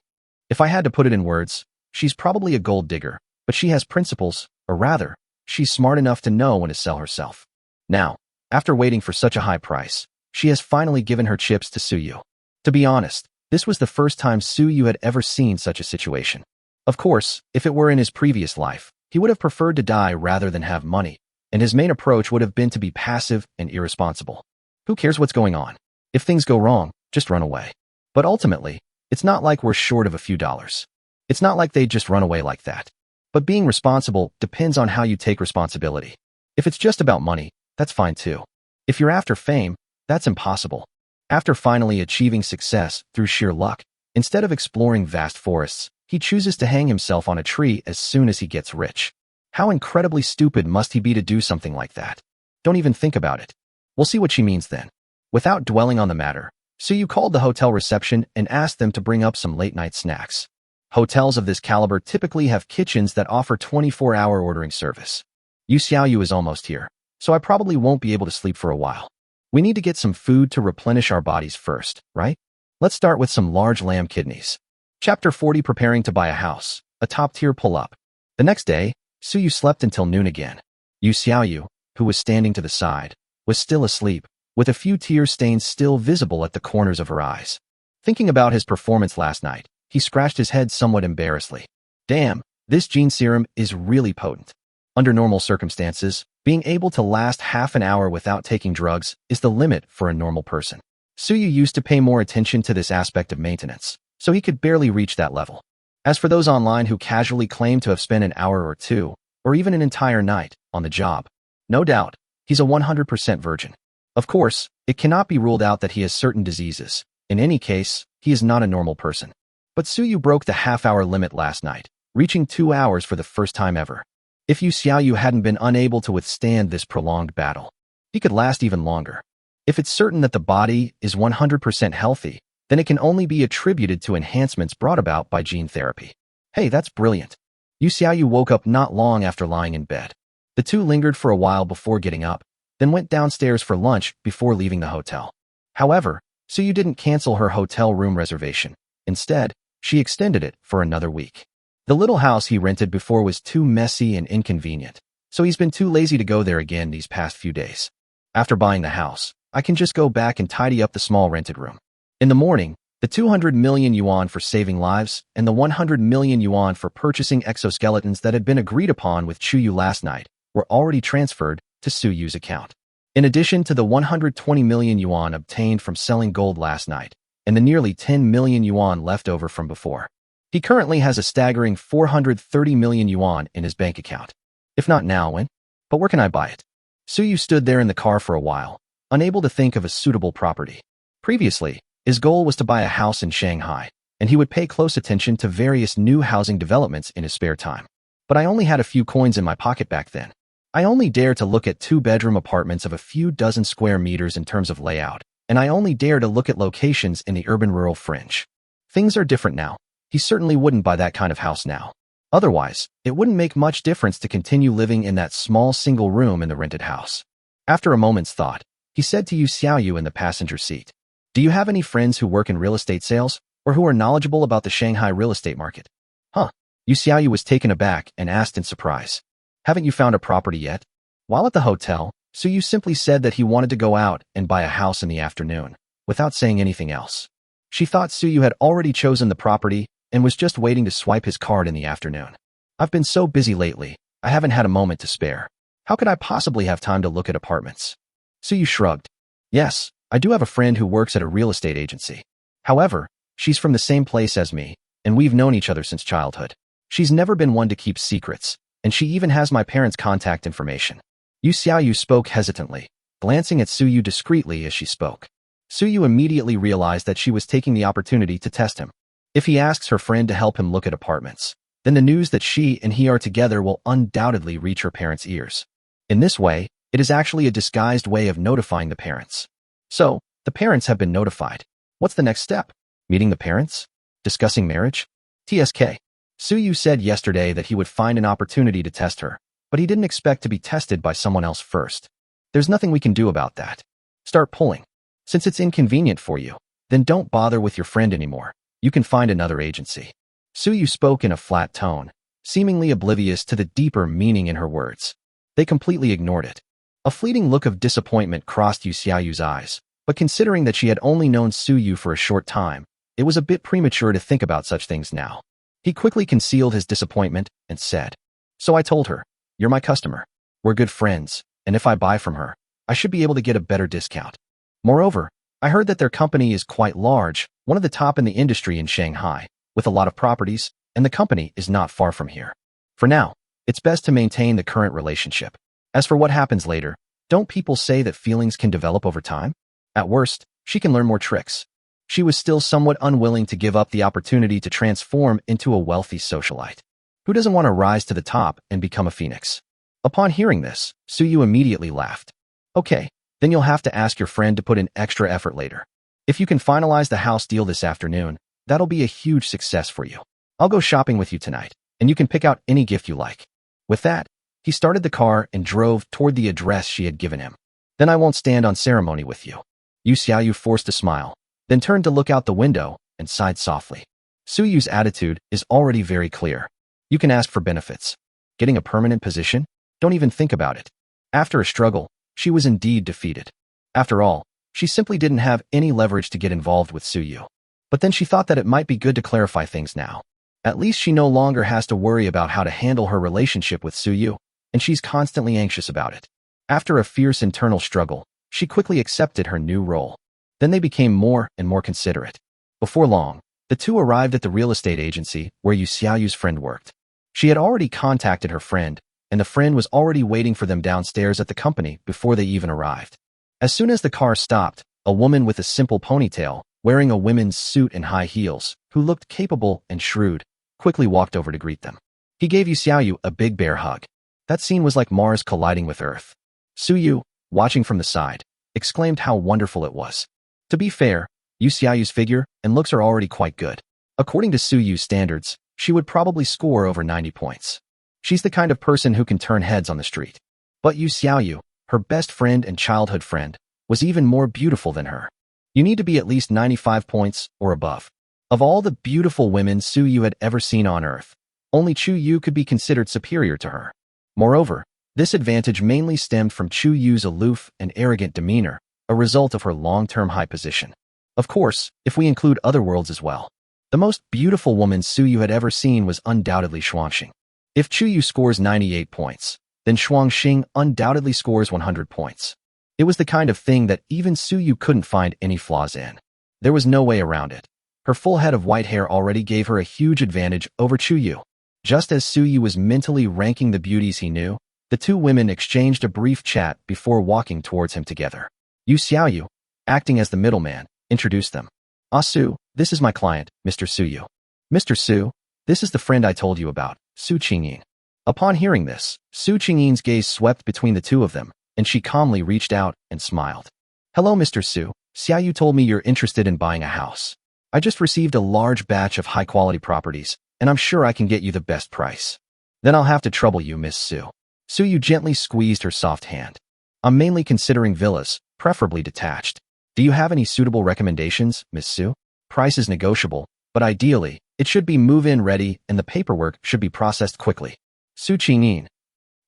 If I had to put it in words, she's probably a gold digger, but she has principles, or rather, she's smart enough to know when to sell herself. Now, after waiting for such a high price, she has finally given her chips to Suyu. To be honest, this was the first time Suyu had ever seen such a situation. Of course, if it were in his previous life, he would have preferred to die rather than have money, and his main approach would have been to be passive and irresponsible. Who cares what's going on? If things go wrong, just run away. But ultimately, it's not like we're short of a few dollars. It's not like they'd just run away like that. But being responsible depends on how you take responsibility. If it's just about money, that's fine too. If you're after fame, that's impossible. After finally achieving success through sheer luck, instead of exploring vast forests, he chooses to hang himself on a tree as soon as he gets rich. How incredibly stupid must he be to do something like that? Don't even think about it. We'll see what she means then. Without dwelling on the matter, Suyu called the hotel reception and asked them to bring up some late-night snacks. Hotels of this caliber typically have kitchens that offer 24-hour ordering service. Yu Xiaoyu is almost here, so I probably won't be able to sleep for a while. We need to get some food to replenish our bodies first, right? Let's start with some large lamb kidneys. Chapter 40. Preparing to buy a house, a top-tier pull-up. The next day, Suyu slept until noon again. Yu Xiaoyu, who was standing to the side, was still asleep, with a few tear stains still visible at the corners of her eyes. Thinking about his performance last night, he scratched his head somewhat embarrassedly. Damn, this gene serum is really potent. Under normal circumstances, being able to last half an hour without taking drugs is the limit for a normal person. Suyu used to pay more attention to this aspect of maintenance, so he could barely reach that level. As for those online who casually claim to have spent an hour or two, or even an entire night, on the job, no doubt, he's a 100% virgin. Of course, it cannot be ruled out that he has certain diseases. In any case, he is not a normal person. But Suyu broke the half-hour limit last night, reaching 2 hours for the first time ever. If Yu Xiaoyu hadn't been unable to withstand this prolonged battle, he could last even longer. If it's certain that the body is 100% healthy, then it can only be attributed to enhancements brought about by gene therapy. Hey, that's brilliant. Yu Xiaoyu woke up not long after lying in bed. The two lingered for a while before getting up, then went downstairs for lunch before leaving the hotel. However, Suyu didn't cancel her hotel room reservation. Instead, she extended it for another week. The little house he rented before was too messy and inconvenient, so he's been too lazy to go there again these past few days. After buying the house, I can just go back and tidy up the small rented room. In the morning, the 200 million yuan for saving lives and the 100 million yuan for purchasing exoskeletons that had been agreed upon with Chuyu last night were already transferred to Suyu's account. In addition to the 120 million yuan obtained from selling gold last night, and the nearly 10 million yuan left over from before, he currently has a staggering 430 million yuan in his bank account. If not now, when? But where can I buy it? Suyu stood there in the car for a while, unable to think of a suitable property. Previously, his goal was to buy a house in Shanghai, and he would pay close attention to various new housing developments in his spare time. But I only had a few coins in my pocket back then. I only dare to look at two-bedroom apartments of a few dozen square meters in terms of layout, and I only dare to look at locations in the urban-rural fringe. Things are different now. He certainly wouldn't buy that kind of house now. Otherwise, it wouldn't make much difference to continue living in that small single room in the rented house. After a moment's thought, he said to Yu Xiaoyu in the passenger seat, "Do you have any friends who work in real estate sales, or who are knowledgeable about the Shanghai real estate market?" Huh? Yu Xiaoyu was taken aback and asked in surprise, "Haven't you found a property yet?" While at the hotel, Suyu simply said that he wanted to go out and buy a house in the afternoon, without saying anything else. She thought Suyu had already chosen the property and was just waiting to swipe his card in the afternoon. "I've been so busy lately, I haven't had a moment to spare. How could I possibly have time to look at apartments?" Suyu shrugged. "Yes, I do have a friend who works at a real estate agency. However, she's from the same place as me, and we've known each other since childhood. She's never been one to keep secrets, and she even has my parents' contact information." Yu Xiaoyu spoke hesitantly, glancing at Suyu discreetly as she spoke. Suyu immediately realized that she was taking the opportunity to test him. If he asks her friend to help him look at apartments, then the news that she and he are together will undoubtedly reach her parents' ears. In this way, it is actually a disguised way of notifying the parents. So, the parents have been notified. What's the next step? Meeting the parents? Discussing marriage? TSK. Suyu said yesterday that he would find an opportunity to test her, but he didn't expect to be tested by someone else first. There's nothing we can do about that. Start pulling. Since it's inconvenient for you, then don't bother with your friend anymore. You can find another agency. Suyu spoke in a flat tone, seemingly oblivious to the deeper meaning in her words. They completely ignored it. A fleeting look of disappointment crossed Yu Xiaoyu's eyes, but considering that she had only known Suyu for a short time, it was a bit premature to think about such things now. He quickly concealed his disappointment and said, "So I told her, you're my customer. We're good friends, and if I buy from her, I should be able to get a better discount. Moreover, I heard that their company is quite large, one of the top in the industry in Shanghai, with a lot of properties, and the company is not far from here. For now, it's best to maintain the current relationship. As for what happens later, don't people say that feelings can develop over time? At worst, she can learn more tricks." She was still somewhat unwilling to give up the opportunity to transform into a wealthy socialite. Who doesn't want to rise to the top and become a phoenix? Upon hearing this, Suyu immediately laughed. "Okay, then you'll have to ask your friend to put in extra effort later. If you can finalize the house deal this afternoon, that'll be a huge success for you. I'll go shopping with you tonight, and you can pick out any gift you like." With that, he started the car and drove toward the address she had given him. "Then I won't stand on ceremony with you." Yu Xiaoyu forced a smile, then turned to look out the window and sighed softly. Suyu's attitude is already very clear. You can ask for benefits. Getting a permanent position? Don't even think about it. After a struggle, she was indeed defeated. After all, she simply didn't have any leverage to get involved with Suyu. But then she thought that it might be good to clarify things now. At least she no longer has to worry about how to handle her relationship with Suyu, and she's constantly anxious about it. After a fierce internal struggle, she quickly accepted her new role. Then they became more and more considerate. Before long, the two arrived at the real estate agency where Yu Xiaoyu's friend worked. She had already contacted her friend, and the friend was already waiting for them downstairs at the company before they even arrived. As soon as the car stopped, a woman with a simple ponytail, wearing a women's suit and high heels, who looked capable and shrewd, quickly walked over to greet them. He gave Yu Xiaoyu a big bear hug. That scene was like Mars colliding with Earth. Suyu, watching from the side, exclaimed how wonderful it was. To be fair, Yu Xiaoyu's figure and looks are already quite good. According to Suyu's standards, she would probably score over 90 points. She's the kind of person who can turn heads on the street. But Yu Xiaoyu, her best friend and childhood friend, was even more beautiful than her. You need to be at least 95 points or above. Of all the beautiful women Suyu had ever seen on Earth, only Chu Yu could be considered superior to her. Moreover, this advantage mainly stemmed from Chu Yu's aloof and arrogant demeanor, a result of her long-term high position. Of course, if we include other worlds as well. The most beautiful woman Suyu had ever seen was undoubtedly Xuangxing. If Chu Yu scores 98 points, then Xuangxing undoubtedly scores 100 points. It was the kind of thing that even Suyu couldn't find any flaws in. There was no way around it. Her full head of white hair already gave her a huge advantage over Chu Yu. Just as Suyu was mentally ranking the beauties he knew, the two women exchanged a brief chat before walking towards him together. Yu Xiaoyu, acting as the middleman, introduced them. "Ah Su, this is my client, Mr. Suyu. Mr. Su, this is the friend I told you about, Su Qingying." Upon hearing this, Su Qingyin's gaze swept between the two of them, and she calmly reached out and smiled. Hello, Mr. Su. Xiaoyu told me you're interested in buying a house. I just received a large batch of high-quality properties, and I'm sure I can get you the best price. Then I'll have to trouble you, Miss Su. Suyu gently squeezed her soft hand. I'm mainly considering villas, preferably detached. Do you have any suitable recommendations, Miss Su? Price is negotiable, but ideally, it should be move-in ready and the paperwork should be processed quickly. Su Qingyin.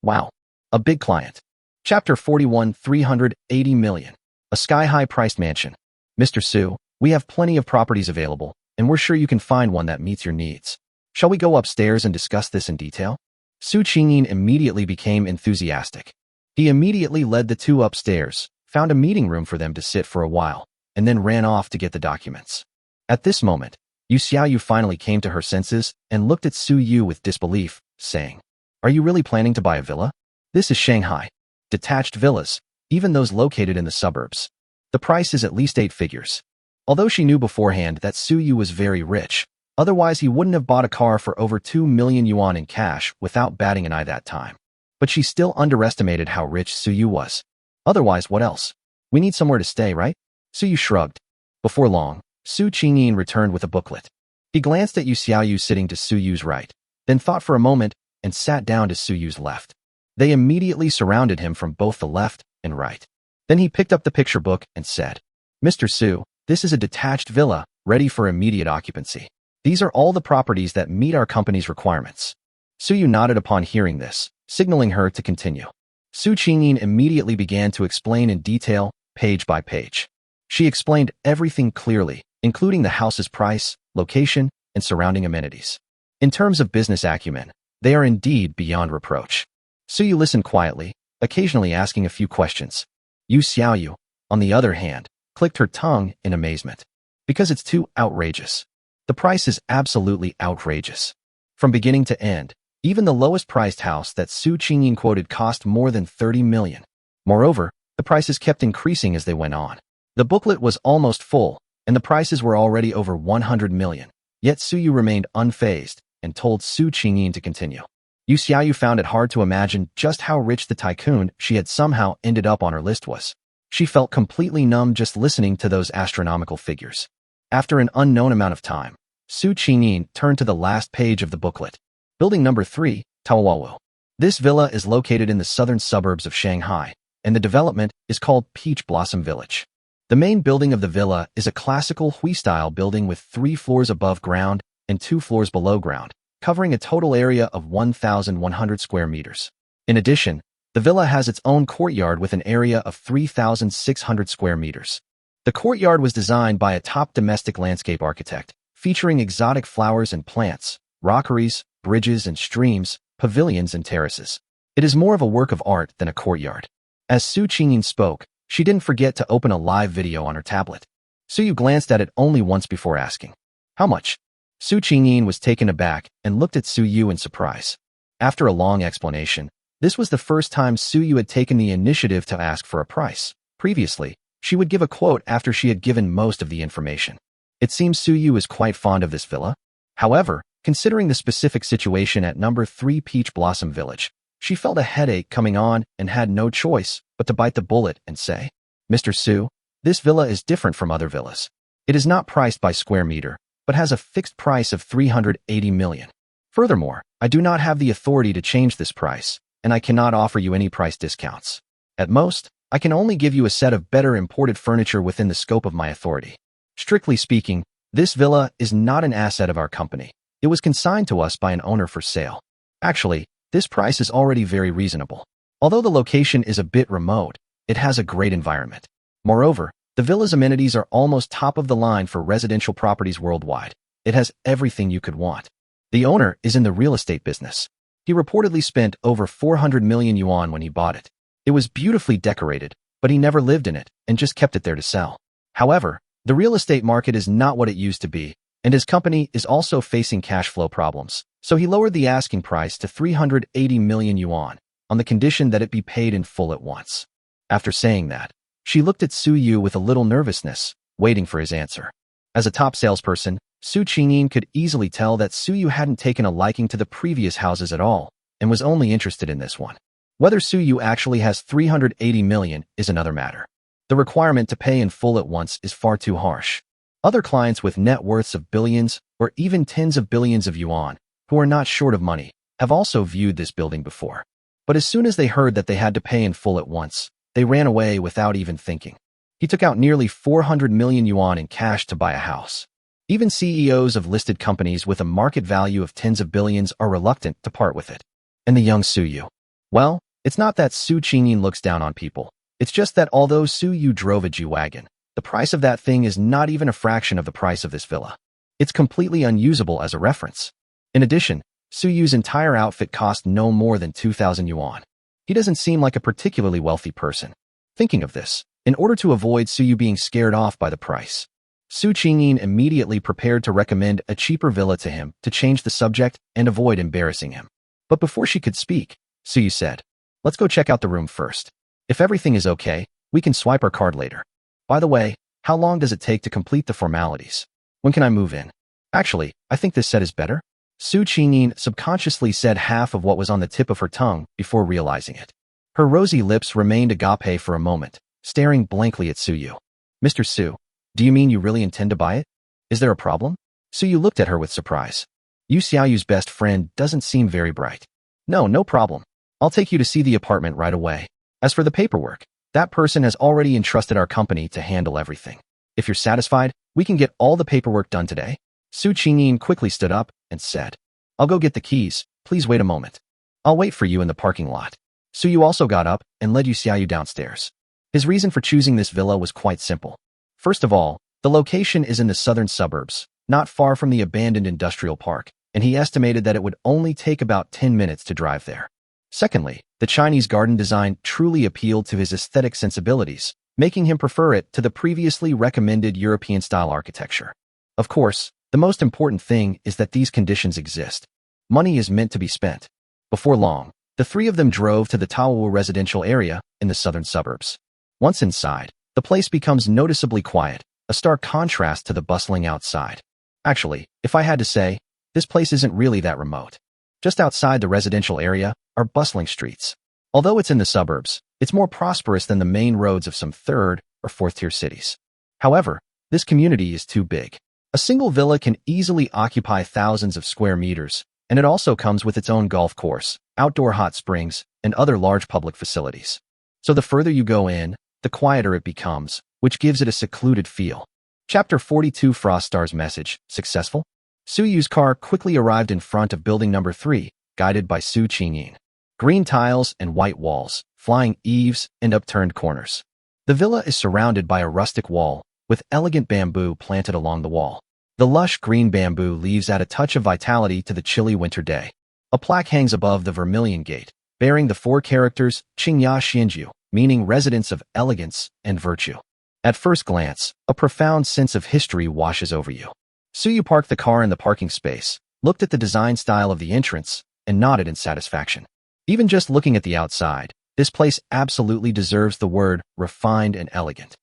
Wow. A big client. Chapter 41, 380 million. A sky-high priced mansion. Mr. Su, we have plenty of properties available, and we're sure you can find one that meets your needs. Shall we go upstairs and discuss this in detail? Su Qingyin immediately became enthusiastic. He immediately led the two upstairs, found a meeting room for them to sit for a while, and then ran off to get the documents. At this moment, Yu Xiaoyu finally came to her senses and looked at Su Yu with disbelief, saying, Are you really planning to buy a villa? This is Shanghai. Detached villas, even those located in the suburbs. The price is at least 8 figures. Although she knew beforehand that Su Yu was very rich, otherwise he wouldn't have bought a car for over 2 million yuan in cash without batting an eye that time. But she still underestimated how rich Su Yu was. Otherwise, what else? We need somewhere to stay, right? Su Yu shrugged. Before long, Su Qingyin returned with a booklet. He glanced at Yu Xiaoyu sitting to Su Yu's right, then thought for a moment and sat down to Su Yu's left. They immediately surrounded him from both the left and right. Then he picked up the picture book and said, Mr. Su, this is a detached villa, ready for immediate occupancy. These are all the properties that meet our company's requirements. Su Yu nodded upon hearing this, signaling her to continue. Su Qingyin immediately began to explain in detail, page by page. She explained everything clearly, including the house's price, location, and surrounding amenities. In terms of business acumen, they are indeed beyond reproach. Su Yu listened quietly, occasionally asking a few questions. Yu Xiaoyu, on the other hand, clicked her tongue in amazement. Because it's too outrageous. The price is absolutely outrageous. From beginning to end, even the lowest priced house that Su Qingyin quoted cost more than 30 million. Moreover, the prices kept increasing as they went on. The booklet was almost full, and the prices were already over 100 million. Yet Su Yu remained unfazed and told Su Qingyin to continue. Yu Xiaoyu found it hard to imagine just how rich the tycoon she had somehow ended up on her list was. She felt completely numb just listening to those astronomical figures. After an unknown amount of time, Su Qingyin turned to the last page of the booklet. Building number 3, Taowawu. This villa is located in the southern suburbs of Shanghai, and the development is called Peach Blossom Village. The main building of the villa is a classical Hui-style building with 3 floors above ground and 2 floors below ground, covering a total area of 1,100 square meters. In addition, the villa has its own courtyard with an area of 3,600 square meters. The courtyard was designed by a top domestic landscape architect, featuring exotic flowers and plants, rockeries, bridges and streams, pavilions and terraces. It is more of a work of art than a courtyard. As Su Qingyin spoke, she didn't forget to open a live video on her tablet. Su Yu glanced at it only once before asking, How much? Su Qingyin was taken aback and looked at Su Yu in surprise. After a long explanation, this was the first time Su Yu had taken the initiative to ask for a price. Previously, she would give a quote after she had given most of the information. It seems Su Yu is quite fond of this villa. However, considering the specific situation at number 3 Peach Blossom Village, she felt a headache coming on and had no choice but to bite the bullet and say, Mr. Su, this villa is different from other villas. It is not priced by square meter, but has a fixed price of 380 million. Furthermore, I do not have the authority to change this price, and I cannot offer you any price discounts. At most, I can only give you a set of better imported furniture within the scope of my authority. Strictly speaking, this villa is not an asset of our company. It was consigned to us by an owner for sale. Actually, this price is already very reasonable. Although the location is a bit remote, it has a great environment. Moreover, the villa's amenities are almost top of the line for residential properties worldwide. It has everything you could want. The owner is in the real estate business. He reportedly spent over 400 million yuan when he bought it. It was beautifully decorated, but he never lived in it and just kept it there to sell. However, the real estate market is not what it used to be, and his company is also facing cash flow problems. So he lowered the asking price to 380 million yuan, on the condition that it be paid in full at once. After saying that, she looked at Su Yu with a little nervousness, waiting for his answer. As a top salesperson, Su Qingyin could easily tell that Su Yu hadn't taken a liking to the previous houses at all, and was only interested in this one. Whether Suyu actually has 380 million is another matter. The requirement to pay in full at once is far too harsh. Other clients with net worths of billions or even tens of billions of yuan, who are not short of money, have also viewed this building before. But as soon as they heard that they had to pay in full at once, they ran away without even thinking. He took out nearly 400 million yuan in cash to buy a house. Even CEOs of listed companies with a market value of tens of billions are reluctant to part with it. And the young Suyu? Well, it's not that Su Qingyin looks down on people. It's just that although Suyu drove a G-Wagon, the price of that thing is not even a fraction of the price of this villa. It's completely unusable as a reference. In addition, Suyu's entire outfit cost no more than 2,000 yuan. He doesn't seem like a particularly wealthy person. Thinking of this, in order to avoid Suyu being scared off by the price, Su Qingyin immediately prepared to recommend a cheaper villa to him to change the subject and avoid embarrassing him. But before she could speak, Suyu said, "Let's go check out the room first. If everything is okay, we can swipe our card later. By the way, how long does it take to complete the formalities? When can I move in? Actually, I think this set is better." Su Qingyin subconsciously said half of what was on the tip of her tongue before realizing it. Her rosy lips remained agape for a moment, staring blankly at Suyu. "Mr. Su, do you mean you really intend to buy it? Is there a problem?" Suyu looked at her with surprise. Yu Xiaoyu's best friend doesn't seem very bright. No problem. I'll take you to see the apartment right away. As for the paperwork, that person has already entrusted our company to handle everything. If you're satisfied, we can get all the paperwork done today." Su Qingyin quickly stood up and said, "I'll go get the keys. Please wait a moment. I'll wait for you in the parking lot." Suyu also got up and led Yu Xiaoyu downstairs. His reason for choosing this villa was quite simple. First of all, the location is in the southern suburbs, not far from the abandoned industrial park, and he estimated that it would only take about 10 minutes to drive there. Secondly, the Chinese garden design truly appealed to his aesthetic sensibilities, making him prefer it to the previously recommended European-style architecture. Of course, the most important thing is that these conditions exist. Money is meant to be spent. Before long, the three of them drove to the Taowu residential area in the southern suburbs. Once inside, the place becomes noticeably quiet, a stark contrast to the bustling outside. Actually, if I had to say, this place isn't really that remote. Just outside the residential area are bustling streets. Although it's in the suburbs, it's more prosperous than the main roads of some third or fourth-tier cities. However, this community is too big. A single villa can easily occupy thousands of square meters, and it also comes with its own golf course, outdoor hot springs, and other large public facilities. So the further you go in, the quieter it becomes, which gives it a secluded feel. Chapter 42 Froststar's message, successful? Suyu's car quickly arrived in front of building number 3, guided by Su Qingyin. Green tiles and white walls, flying eaves, and upturned corners. The villa is surrounded by a rustic wall, with elegant bamboo planted along the wall. The lush green bamboo leaves add a touch of vitality to the chilly winter day. A plaque hangs above the vermilion gate, bearing the 4 characters Qingya Xianju, meaning residence of elegance and virtue. At first glance, a profound sense of history washes over you. Suyu parked the car in the parking space, looked at the design style of the entrance, and nodded in satisfaction. Even just looking at the outside, this place absolutely deserves the word refined and elegant.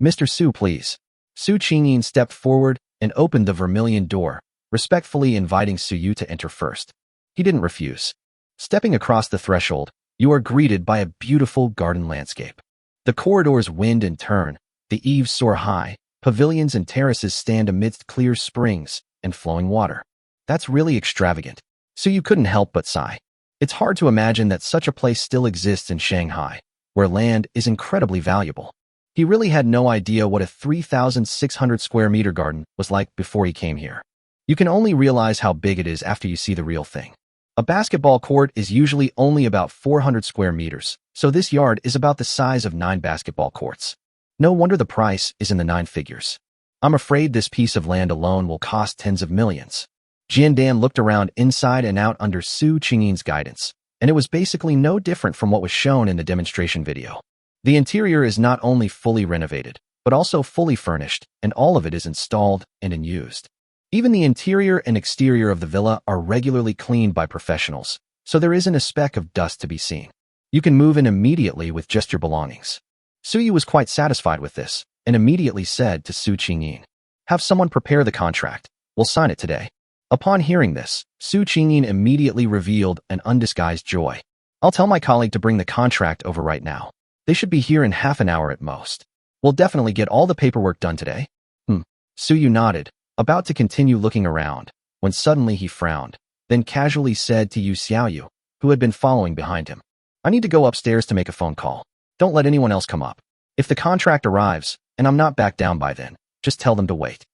"Mr. Su, please." Su Qingyin stepped forward and opened the vermilion door, respectfully inviting Suyu to enter first. He didn't refuse. Stepping across the threshold, you are greeted by a beautiful garden landscape. The corridors wind and turn, the eaves soar high, pavilions and terraces stand amidst clear springs and flowing water. That's really extravagant. Suyu couldn't help but sigh. It's hard to imagine that such a place still exists in Shanghai, where land is incredibly valuable. He really had no idea what a 3,600 square meter garden was like before he came here. You can only realize how big it is after you see the real thing. A basketball court is usually only about 400 square meters, so this yard is about the size of 9 basketball courts. No wonder the price is in the 9 figures. I'm afraid this piece of land alone will cost tens of millions. Jiandan looked around inside and out under Su Qingyin's guidance, and it was basically no different from what was shown in the demonstration video. The interior is not only fully renovated, but also fully furnished, and all of it is installed and in use. Even the interior and exterior of the villa are regularly cleaned by professionals, so there isn't a speck of dust to be seen. You can move in immediately with just your belongings. Suyu was quite satisfied with this, and immediately said to Su Qingyin, "Have someone prepare the contract. We'll sign it today." Upon hearing this, Su Qingyin immediately revealed an undisguised joy. I'll tell my colleague to bring the contract over right now. They should be here in half an hour at most. We'll definitely get all the paperwork done today. Su Yu nodded, about to continue looking around, when suddenly he frowned, then casually said to Yu Xiaoyu, who had been following behind him, I need to go upstairs to make a phone call. Don't let anyone else come up. If the contract arrives, and I'm not back down by then, just tell them to wait.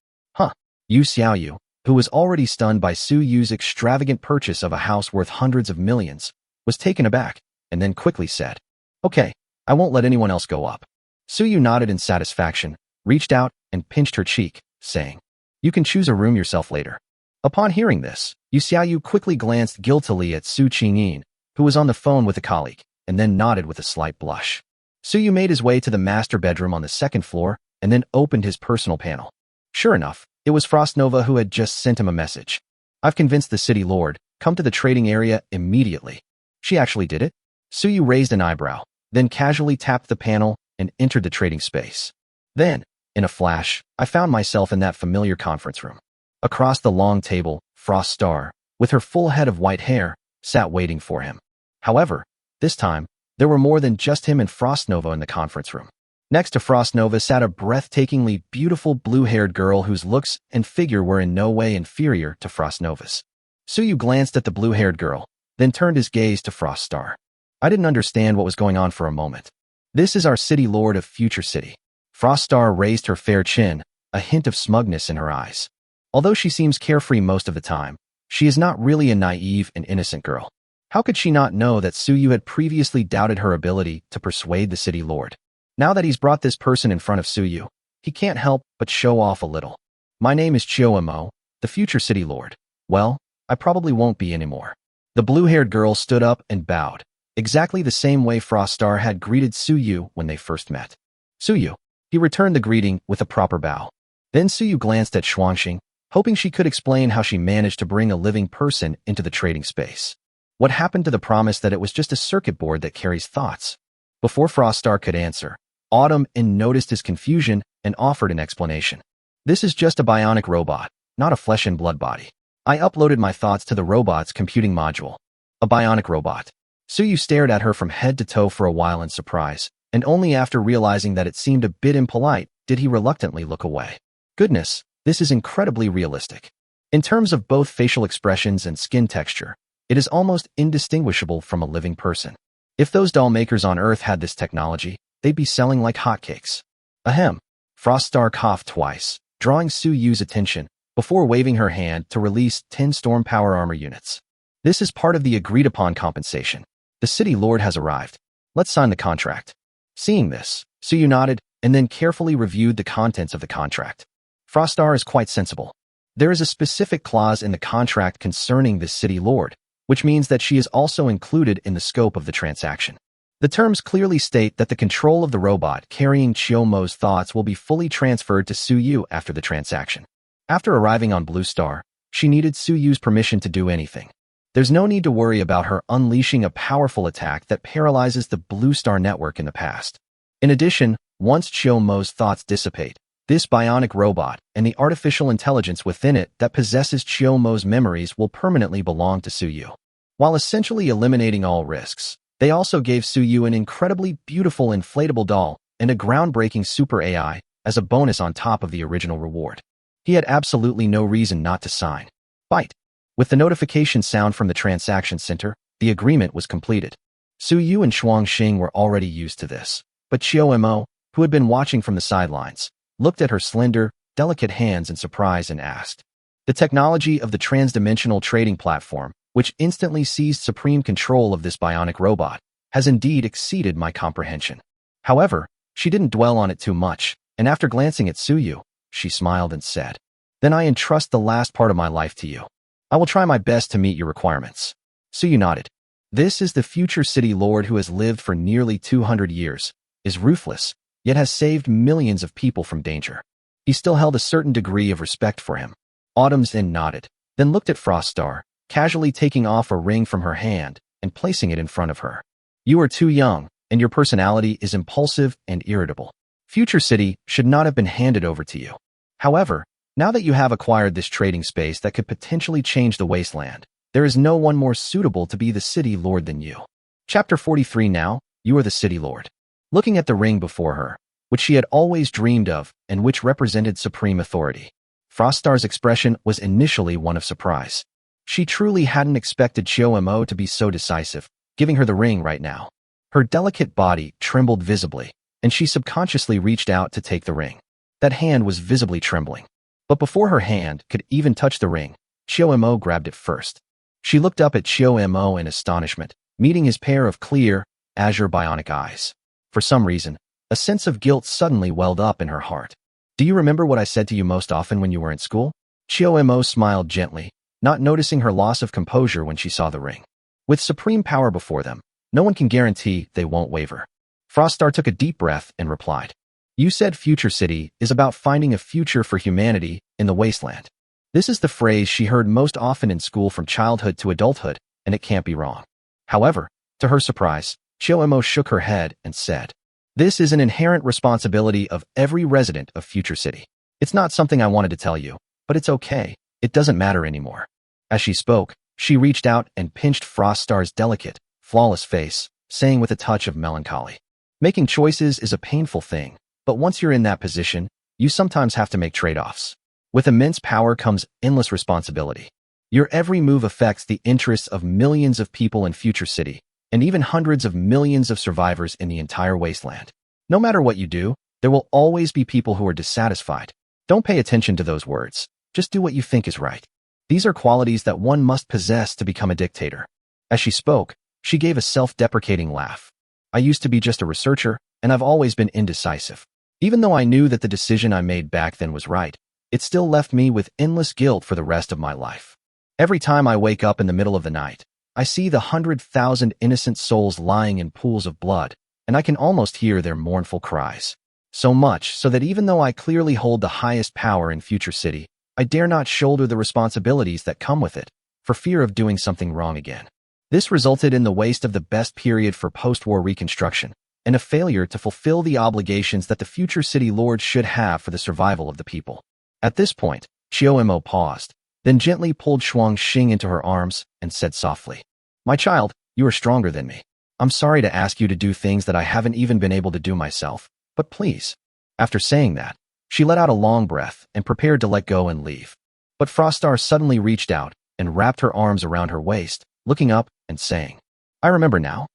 Yu Xiaoyu, who was already stunned by Su Yu's extravagant purchase of a house worth hundreds of millions, was taken aback, and then quickly said, Okay, I won't let anyone else go up. Su Yu nodded in satisfaction, reached out, and pinched her cheek, saying, You can choose a room yourself later. Upon hearing this, Yu Xiaoyu quickly glanced guiltily at Su Qingyin, who was on the phone with a colleague, and then nodded with a slight blush. Su Yu made his way to the master bedroom on the second floor, and then opened his personal panel. Sure enough, it was Frostnova who had just sent him a message. I've convinced the city lord, come to the trading area immediately. She actually did it? Su Yu raised an eyebrow, then casually tapped the panel and entered the trading space. Then, in a flash, I found myself in that familiar conference room. Across the long table, Frost Star, with her full head of white hair, sat waiting for him. However, this time, there were more than just him and Frostnova in the conference room. Next to Frostnova sat a breathtakingly beautiful blue-haired girl whose looks and figure were in no way inferior to Frostnova's. Su Yu glanced at the blue-haired girl, then turned his gaze to Frost Star. I didn't understand what was going on for a moment. This is our city lord of Future City. Frost Star raised her fair chin, a hint of smugness in her eyes. Although she seems carefree most of the time, she is not really a naive and innocent girl. How could she not know that Su Yu had previously doubted her ability to persuade the city lord? Now that he's brought this person in front of Su Yu, he can't help but show off a little. My name is Chiu Mo, the future city lord. Well, I probably won't be anymore. The blue-haired girl stood up and bowed, exactly the same way Frost Star had greeted Su Yu when they first met. Su Yu. He returned the greeting with a proper bow. Then Su Yu glanced at Xuanxing, hoping she could explain how she managed to bring a living person into the trading space. What happened to the promise that it was just a circuit board that carries thoughts? Before Frost Star could answer, Autumn noticed his confusion and offered an explanation. This is just a bionic robot, not a flesh and blood body. I uploaded my thoughts to the robot's computing module. A bionic robot. Su Yu stared at her from head to toe for a while in surprise, and only after realizing that it seemed a bit impolite did he reluctantly look away. Goodness, this is incredibly realistic. In terms of both facial expressions and skin texture, it is almost indistinguishable from a living person. If those doll makers on Earth had this technology, they'd be selling like hotcakes. Ahem. Frost Star coughed twice, drawing Su Yu's attention, before waving her hand to release 10 storm power armor units. This is part of the agreed-upon compensation. The city lord has arrived. Let's sign the contract. Seeing this, Su Yu nodded and then carefully reviewed the contents of the contract. Frost Star is quite sensible. There is a specific clause in the contract concerning this city lord, which means that she is also included in the scope of the transaction. The terms clearly state that the control of the robot carrying Chiu Mo's thoughts will be fully transferred to Su Yu after the transaction. After arriving on Blue Star, she needed Su Yu's permission to do anything. There's no need to worry about her unleashing a powerful attack that paralyzes the Blue Star network in the past. In addition, once Chiu Mo's thoughts dissipate, this bionic robot and the artificial intelligence within it that possesses Chiu Mo's memories will permanently belong to Su Yu. While essentially eliminating all risks, they also gave Su Yu an incredibly beautiful inflatable doll and a groundbreaking super AI as a bonus on top of the original reward. He had absolutely no reason not to sign. Bite. With the notification sound from the transaction center, the agreement was completed. Su Yu and Xuanxing were already used to this, but Chiu Mo, who had been watching from the sidelines, looked at her slender, delicate hands in surprise and asked. The technology of the transdimensional trading platform, which instantly seized supreme control of this bionic robot, has indeed exceeded my comprehension. However, she didn't dwell on it too much, and after glancing at Su Yu, she smiled and said, Then I entrust the last part of my life to you. I will try my best to meet your requirements. Su Yu nodded. This is the future city lord who has lived for nearly 200 years, is ruthless, yet has saved millions of people from danger. He still held a certain degree of respect for him. Autumn's nodded, then looked at Frost Star, casually taking off a ring from her hand and placing it in front of her. You are too young, and your personality is impulsive and irritable. Future City should not have been handed over to you. However, Now that you have acquired this trading space that could potentially change the wasteland, there is no one more suitable to be the city lord than you. Chapter 43. Now, you are the city lord. Looking at the ring before her, which she had always dreamed of and which represented supreme authority, Froststar's expression was initially one of surprise. She truly hadn't expected Chiyo to be so decisive, giving her the ring right now. Her delicate body trembled visibly, and she subconsciously reached out to take the ring. That hand was visibly trembling. But before her hand could even touch the ring, Chiyo grabbed it first. She looked up at Chiyo in astonishment, meeting his pair of clear, azure bionic eyes. For some reason, a sense of guilt suddenly welled up in her heart. Do you remember what I said to you most often when you were in school? Chiyo smiled gently, not noticing her loss of composure when she saw the ring. With supreme power before them, no one can guarantee they won't waver. Froststar took a deep breath and replied, "You said Future City is about finding a future for humanity in the wasteland." This is the phrase she heard most often in school from childhood to adulthood, and it can't be wrong. However, to her surprise, Chiyo shook her head and said, "This is an inherent responsibility of every resident of Future City. It's not something I wanted to tell you, but it's okay. It doesn't matter anymore." As she spoke, she reached out and pinched Froststar's delicate, flawless face, saying with a touch of melancholy, "Making choices is a painful thing, but once you're in that position, you sometimes have to make trade-offs. With immense power comes endless responsibility. Your every move affects the interests of millions of people in Future City, and even hundreds of millions of survivors in the entire wasteland. No matter what you do, there will always be people who are dissatisfied. Don't pay attention to those words. Just do what you think is right. These are qualities that one must possess to become a dictator." As she spoke, she gave a self-deprecating laugh. "I used to be just a researcher, and I've always been indecisive. Even though I knew that the decision I made back then was right, it still left me with endless guilt for the rest of my life. Every time I wake up in the middle of the night, I see the 100,000 innocent souls lying in pools of blood, and I can almost hear their mournful cries. So much so that even though I clearly hold the highest power in Future City, I dare not shoulder the responsibilities that come with it, for fear of doing something wrong again. This resulted in the waste of the best period for post-war reconstruction, and a failure to fulfill the obligations that the Future City Lord should have for the survival of the people." At this point, Chiyo paused, then gently pulled Xuangxing into her arms and said softly, "My child, you are stronger than me. I'm sorry to ask you to do things that I haven't even been able to do myself, but please." After saying that, she let out a long breath and prepared to let go and leave. But Froststar suddenly reached out and wrapped her arms around her waist, looking up and saying, "I remember now.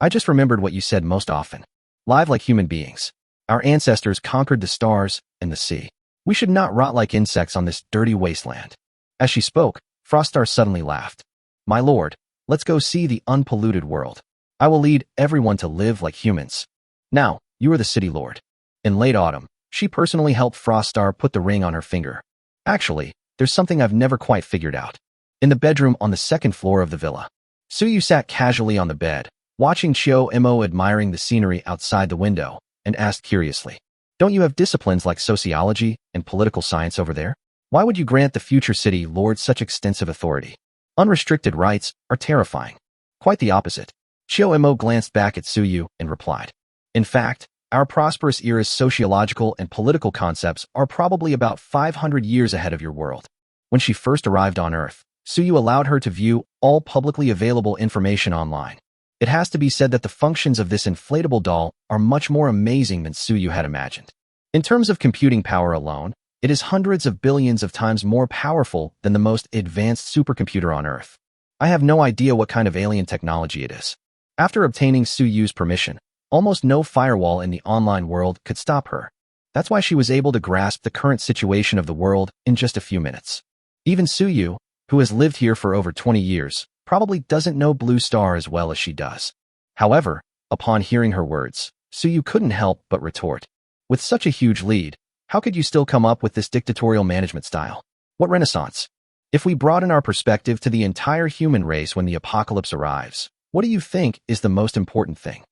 I just remembered what you said most often. Live like human beings. Our ancestors conquered the stars and the sea. We should not rot like insects on this dirty wasteland." As she spoke, Froststar suddenly laughed. "My lord, let's go see the unpolluted world. I will lead everyone to live like humans. Now, you are the city lord." In late autumn, she personally helped Froststar put the ring on her finger. Actually, there's something I've never quite figured out. In the bedroom on the second floor of the villa, Suyu sat casually on the bed, watching Chiyo admiring the scenery outside the window, and asked curiously, "Don't you have disciplines like sociology and political science over there? Why would you grant the Future City Lord such extensive authority? Unrestricted rights are terrifying." Quite the opposite. Chiyo glanced back at Suyu and replied, "In fact, our prosperous era's sociological and political concepts are probably about 500 years ahead of your world." When she first arrived on Earth, Suyu allowed her to view all publicly available information online. It has to be said that the functions of this inflatable doll are much more amazing than Suyu had imagined. In terms of computing power alone, it is hundreds of billions of times more powerful than the most advanced supercomputer on Earth. I have no idea what kind of alien technology it is. After obtaining Suyu's permission, almost no firewall in the online world could stop her. That's why she was able to grasp the current situation of the world in just a few minutes. Even Suyu, who has lived here for over 20 years, probably doesn't know Blue Star as well as she does. However, upon hearing her words, Suyu couldn't help but retort, "With such a huge lead, how could you still come up with this dictatorial management style? What renaissance? If we broaden our perspective to the entire human race when the apocalypse arrives, what do you think is the most important thing?"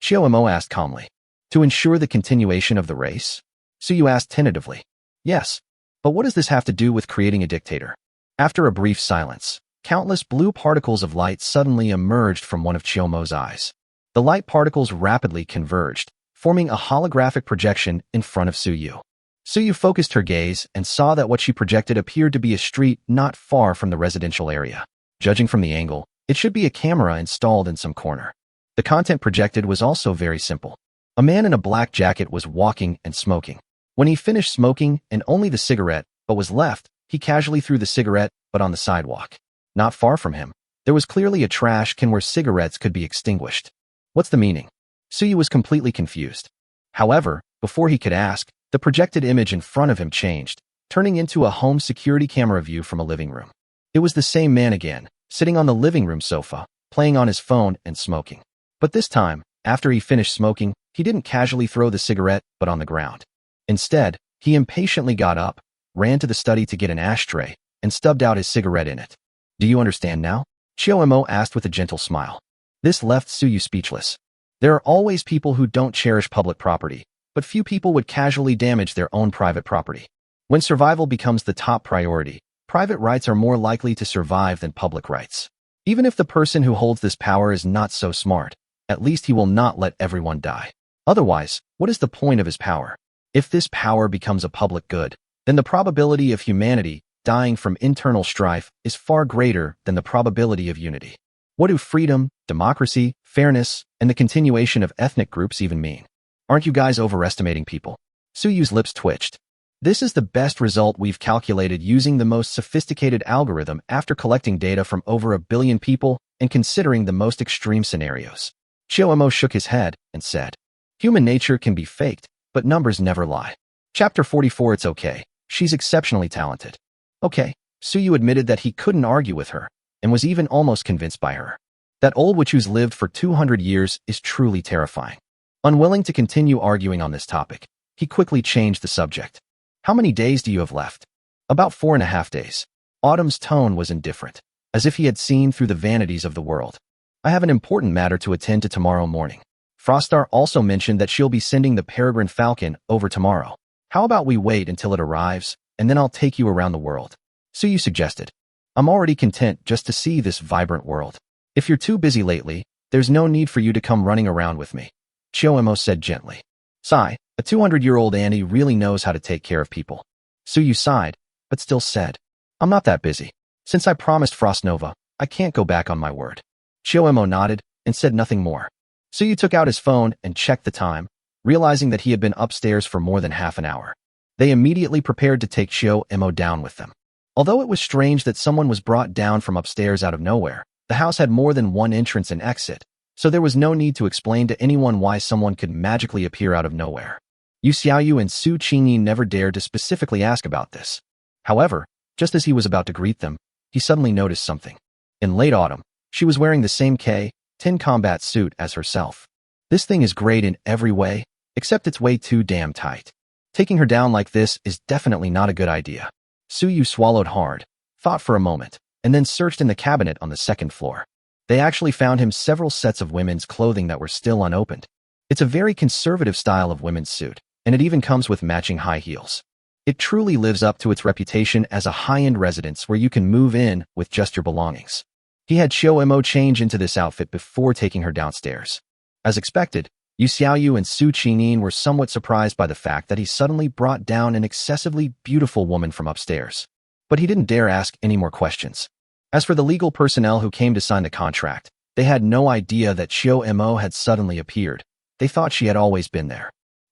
Chiyo asked calmly. "To ensure the continuation of the race?" Suyu asked tentatively. "Yes, but what does this have to do with creating a dictator?" After a brief silence, countless blue particles of light suddenly emerged from one of Chiyo's eyes. The light particles rapidly converged, forming a holographic projection in front of Suyu. Suyu focused her gaze and saw that what she projected appeared to be a street not far from the residential area. Judging from the angle, it should be a camera installed in some corner. The content projected was also very simple. A man in a black jacket was walking and smoking. When he finished smoking and only the cigarette but was left, he casually threw the cigarette but on the sidewalk. Not far from him, there was clearly a trash can where cigarettes could be extinguished. What's the meaning? Suyu was completely confused. However, before he could ask, the projected image in front of him changed, turning into a home security camera view from a living room. It was the same man again, sitting on the living room sofa, playing on his phone and smoking. But this time, after he finished smoking, he didn't casually throw the cigarette but on the ground. Instead, he impatiently got up, ran to the study to get an ashtray, and stubbed out his cigarette in it. Do you understand now? Chiomo asked with a gentle smile. This left Suyu speechless. There are always people who don't cherish public property, but few people would casually damage their own private property. When survival becomes the top priority, private rights are more likely to survive than public rights. Even if the person who holds this power is not so smart, at least he will not let everyone die. Otherwise, what is the point of his power? If this power becomes a public good, then the probability of humanity dying from internal strife is far greater than the probability of unity. What do freedom, democracy, fairness, and the continuation of ethnic groups even mean? Aren't you guys overestimating people? Suyu's lips twitched. This is the best result we've calculated using the most sophisticated algorithm after collecting data from over 1 billion people and considering the most extreme scenarios. Chiomo shook his head and said, Human nature can be faked, but numbers never lie. Chapter 44. It's okay. She's exceptionally talented. Okay, Suyu admitted that he couldn't argue with her, and was even almost convinced by her. That old witch who's lived for 200 years is truly terrifying. Unwilling to continue arguing on this topic, he quickly changed the subject. How many days do you have left? About 4.5 days. Autumn's tone was indifferent, as if he had seen through the vanities of the world. I have an important matter to attend to tomorrow morning. Frostar also mentioned that she'll be sending the peregrine falcon over tomorrow. How about we wait until it arrives, and then I'll take you around the world? Suyu suggested. I'm already content just to see this vibrant world. If you're too busy lately, there's no need for you to come running around with me, Chiomo said gently. Sigh, a 200-year-old auntie really knows how to take care of people. Suyu sighed, but still said, I'm not that busy. Since I promised Frostnova, I can't go back on my word. Chiomo nodded and said nothing more. Suyu took out his phone and checked the time, realizing that he had been upstairs for more than half an hour. They immediately prepared to take Chiomo down with them. Although it was strange that someone was brought down from upstairs out of nowhere, the house had more than one entrance and exit, so there was no need to explain to anyone why someone could magically appear out of nowhere. Yu Xiaoyu and Su Qingyi never dared to specifically ask about this. However, just as he was about to greet them, he suddenly noticed something. In late autumn, she was wearing the same K-10 combat suit as herself. This thing is great in every way, except it's way too damn tight. Taking her down like this is definitely not a good idea. Suyu swallowed hard, thought for a moment, and then searched in the cabinet on the second floor. They actually found him several sets of women's clothing that were still unopened. It's a very conservative style of women's suit, and it even comes with matching high heels. It truly lives up to its reputation as a high-end residence where you can move in with just your belongings. He had Chiomo change into this outfit before taking her downstairs. As expected, Yu Xiaoyu and Su Qingyin were somewhat surprised by the fact that he suddenly brought down an excessively beautiful woman from upstairs. But he didn't dare ask any more questions. As for the legal personnel who came to sign the contract, they had no idea that Chiomo had suddenly appeared. They thought she had always been there.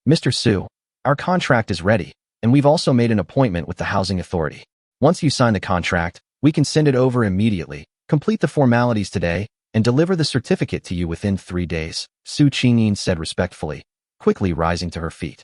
Mr. Su, our contract is ready, and we've also made an appointment with the housing authority. Once you sign the contract, we can send it over immediately, complete the formalities today, and deliver the certificate to you within 3 days, Su Qingyin said respectfully, quickly rising to her feet.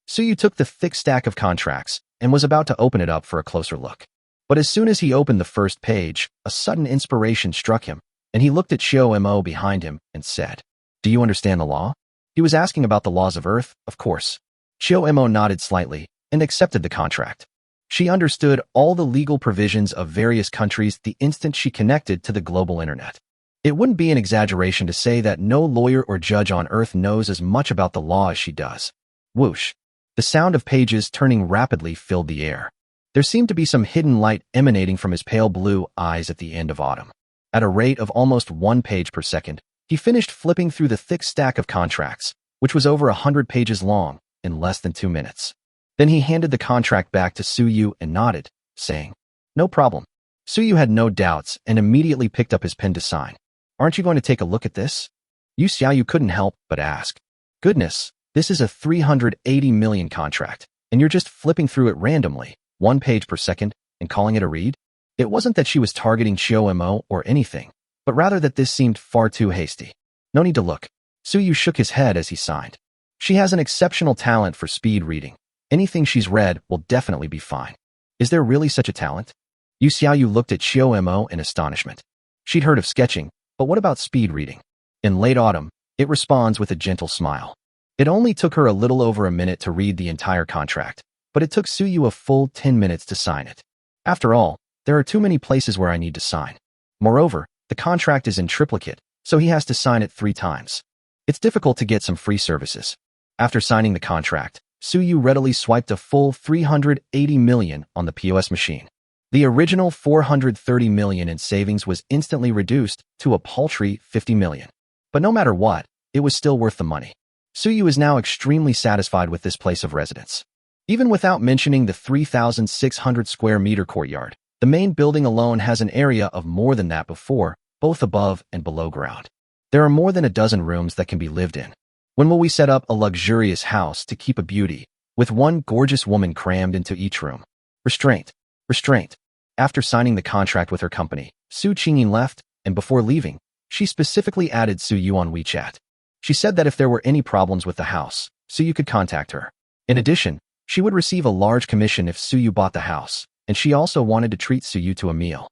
Suyu took the thick stack of contracts and was about to open it up for a closer look. But as soon as he opened the first page, a sudden inspiration struck him, and he looked at Chiomo behind him and said, Do you understand the law? He was asking about the laws of Earth, of course. Chiomo nodded slightly and accepted the contract. She understood all the legal provisions of various countries the instant she connected to the global internet. It wouldn't be an exaggeration to say that no lawyer or judge on Earth knows as much about the law as she does. Whoosh. The sound of pages turning rapidly filled the air. There seemed to be some hidden light emanating from his pale blue eyes at the end of autumn. At a rate of almost 1 page per second, he finished flipping through the thick stack of contracts, which was over 100 pages long, in less than 2 minutes. Then he handed the contract back to Su Yu and nodded, saying, "No problem." Su Yu had no doubts and immediately picked up his pen to sign. "Aren't you going to take a look at this?" Yu Xiaoyu couldn't help but ask. "Goodness, this is a 380 million contract, and you're just flipping through it randomly, 1 page per second, and calling it a read?" It wasn't that she was targeting Xiao Mo or anything, but rather that this seemed far too hasty. "No need to look." Su Yu shook his head as he signed. "She has an exceptional talent for speed reading. Anything she's read will definitely be fine." "Is there really such a talent?" Yu Xiaoyu looked at Xiao Mo in astonishment. She'd heard of sketching, but what about speed reading? In late autumn, it responds with a gentle smile. It only took her a little over a minute to read the entire contract, but it took Su Yu a full 10 minutes to sign it. "After all, there are too many places where I need to sign. Moreover, the contract is in triplicate, so he has to sign it 3 times. It's difficult to get some free services." After signing the contract, Su Yu readily swiped a full 380 million on the POS machine. The original 430 million in savings was instantly reduced to a paltry 50 million. But no matter what, it was still worth the money. Su Yu is now extremely satisfied with this place of residence. Even without mentioning the 3,600 square meter courtyard, the main building alone has an area of more than that before, both above and below ground. There are more than a dozen rooms that can be lived in. When will we set up a luxurious house to keep a beauty, with one gorgeous woman crammed into each room? Restraint. Restraint. After signing the contract with her company, Su Qingyin left, and before leaving, she specifically added Su Yu on WeChat. She said that if there were any problems with the house, Su Yu could contact her. In addition, she would receive a large commission if Su Yu bought the house, and she also wanted to treat Su Yu to a meal.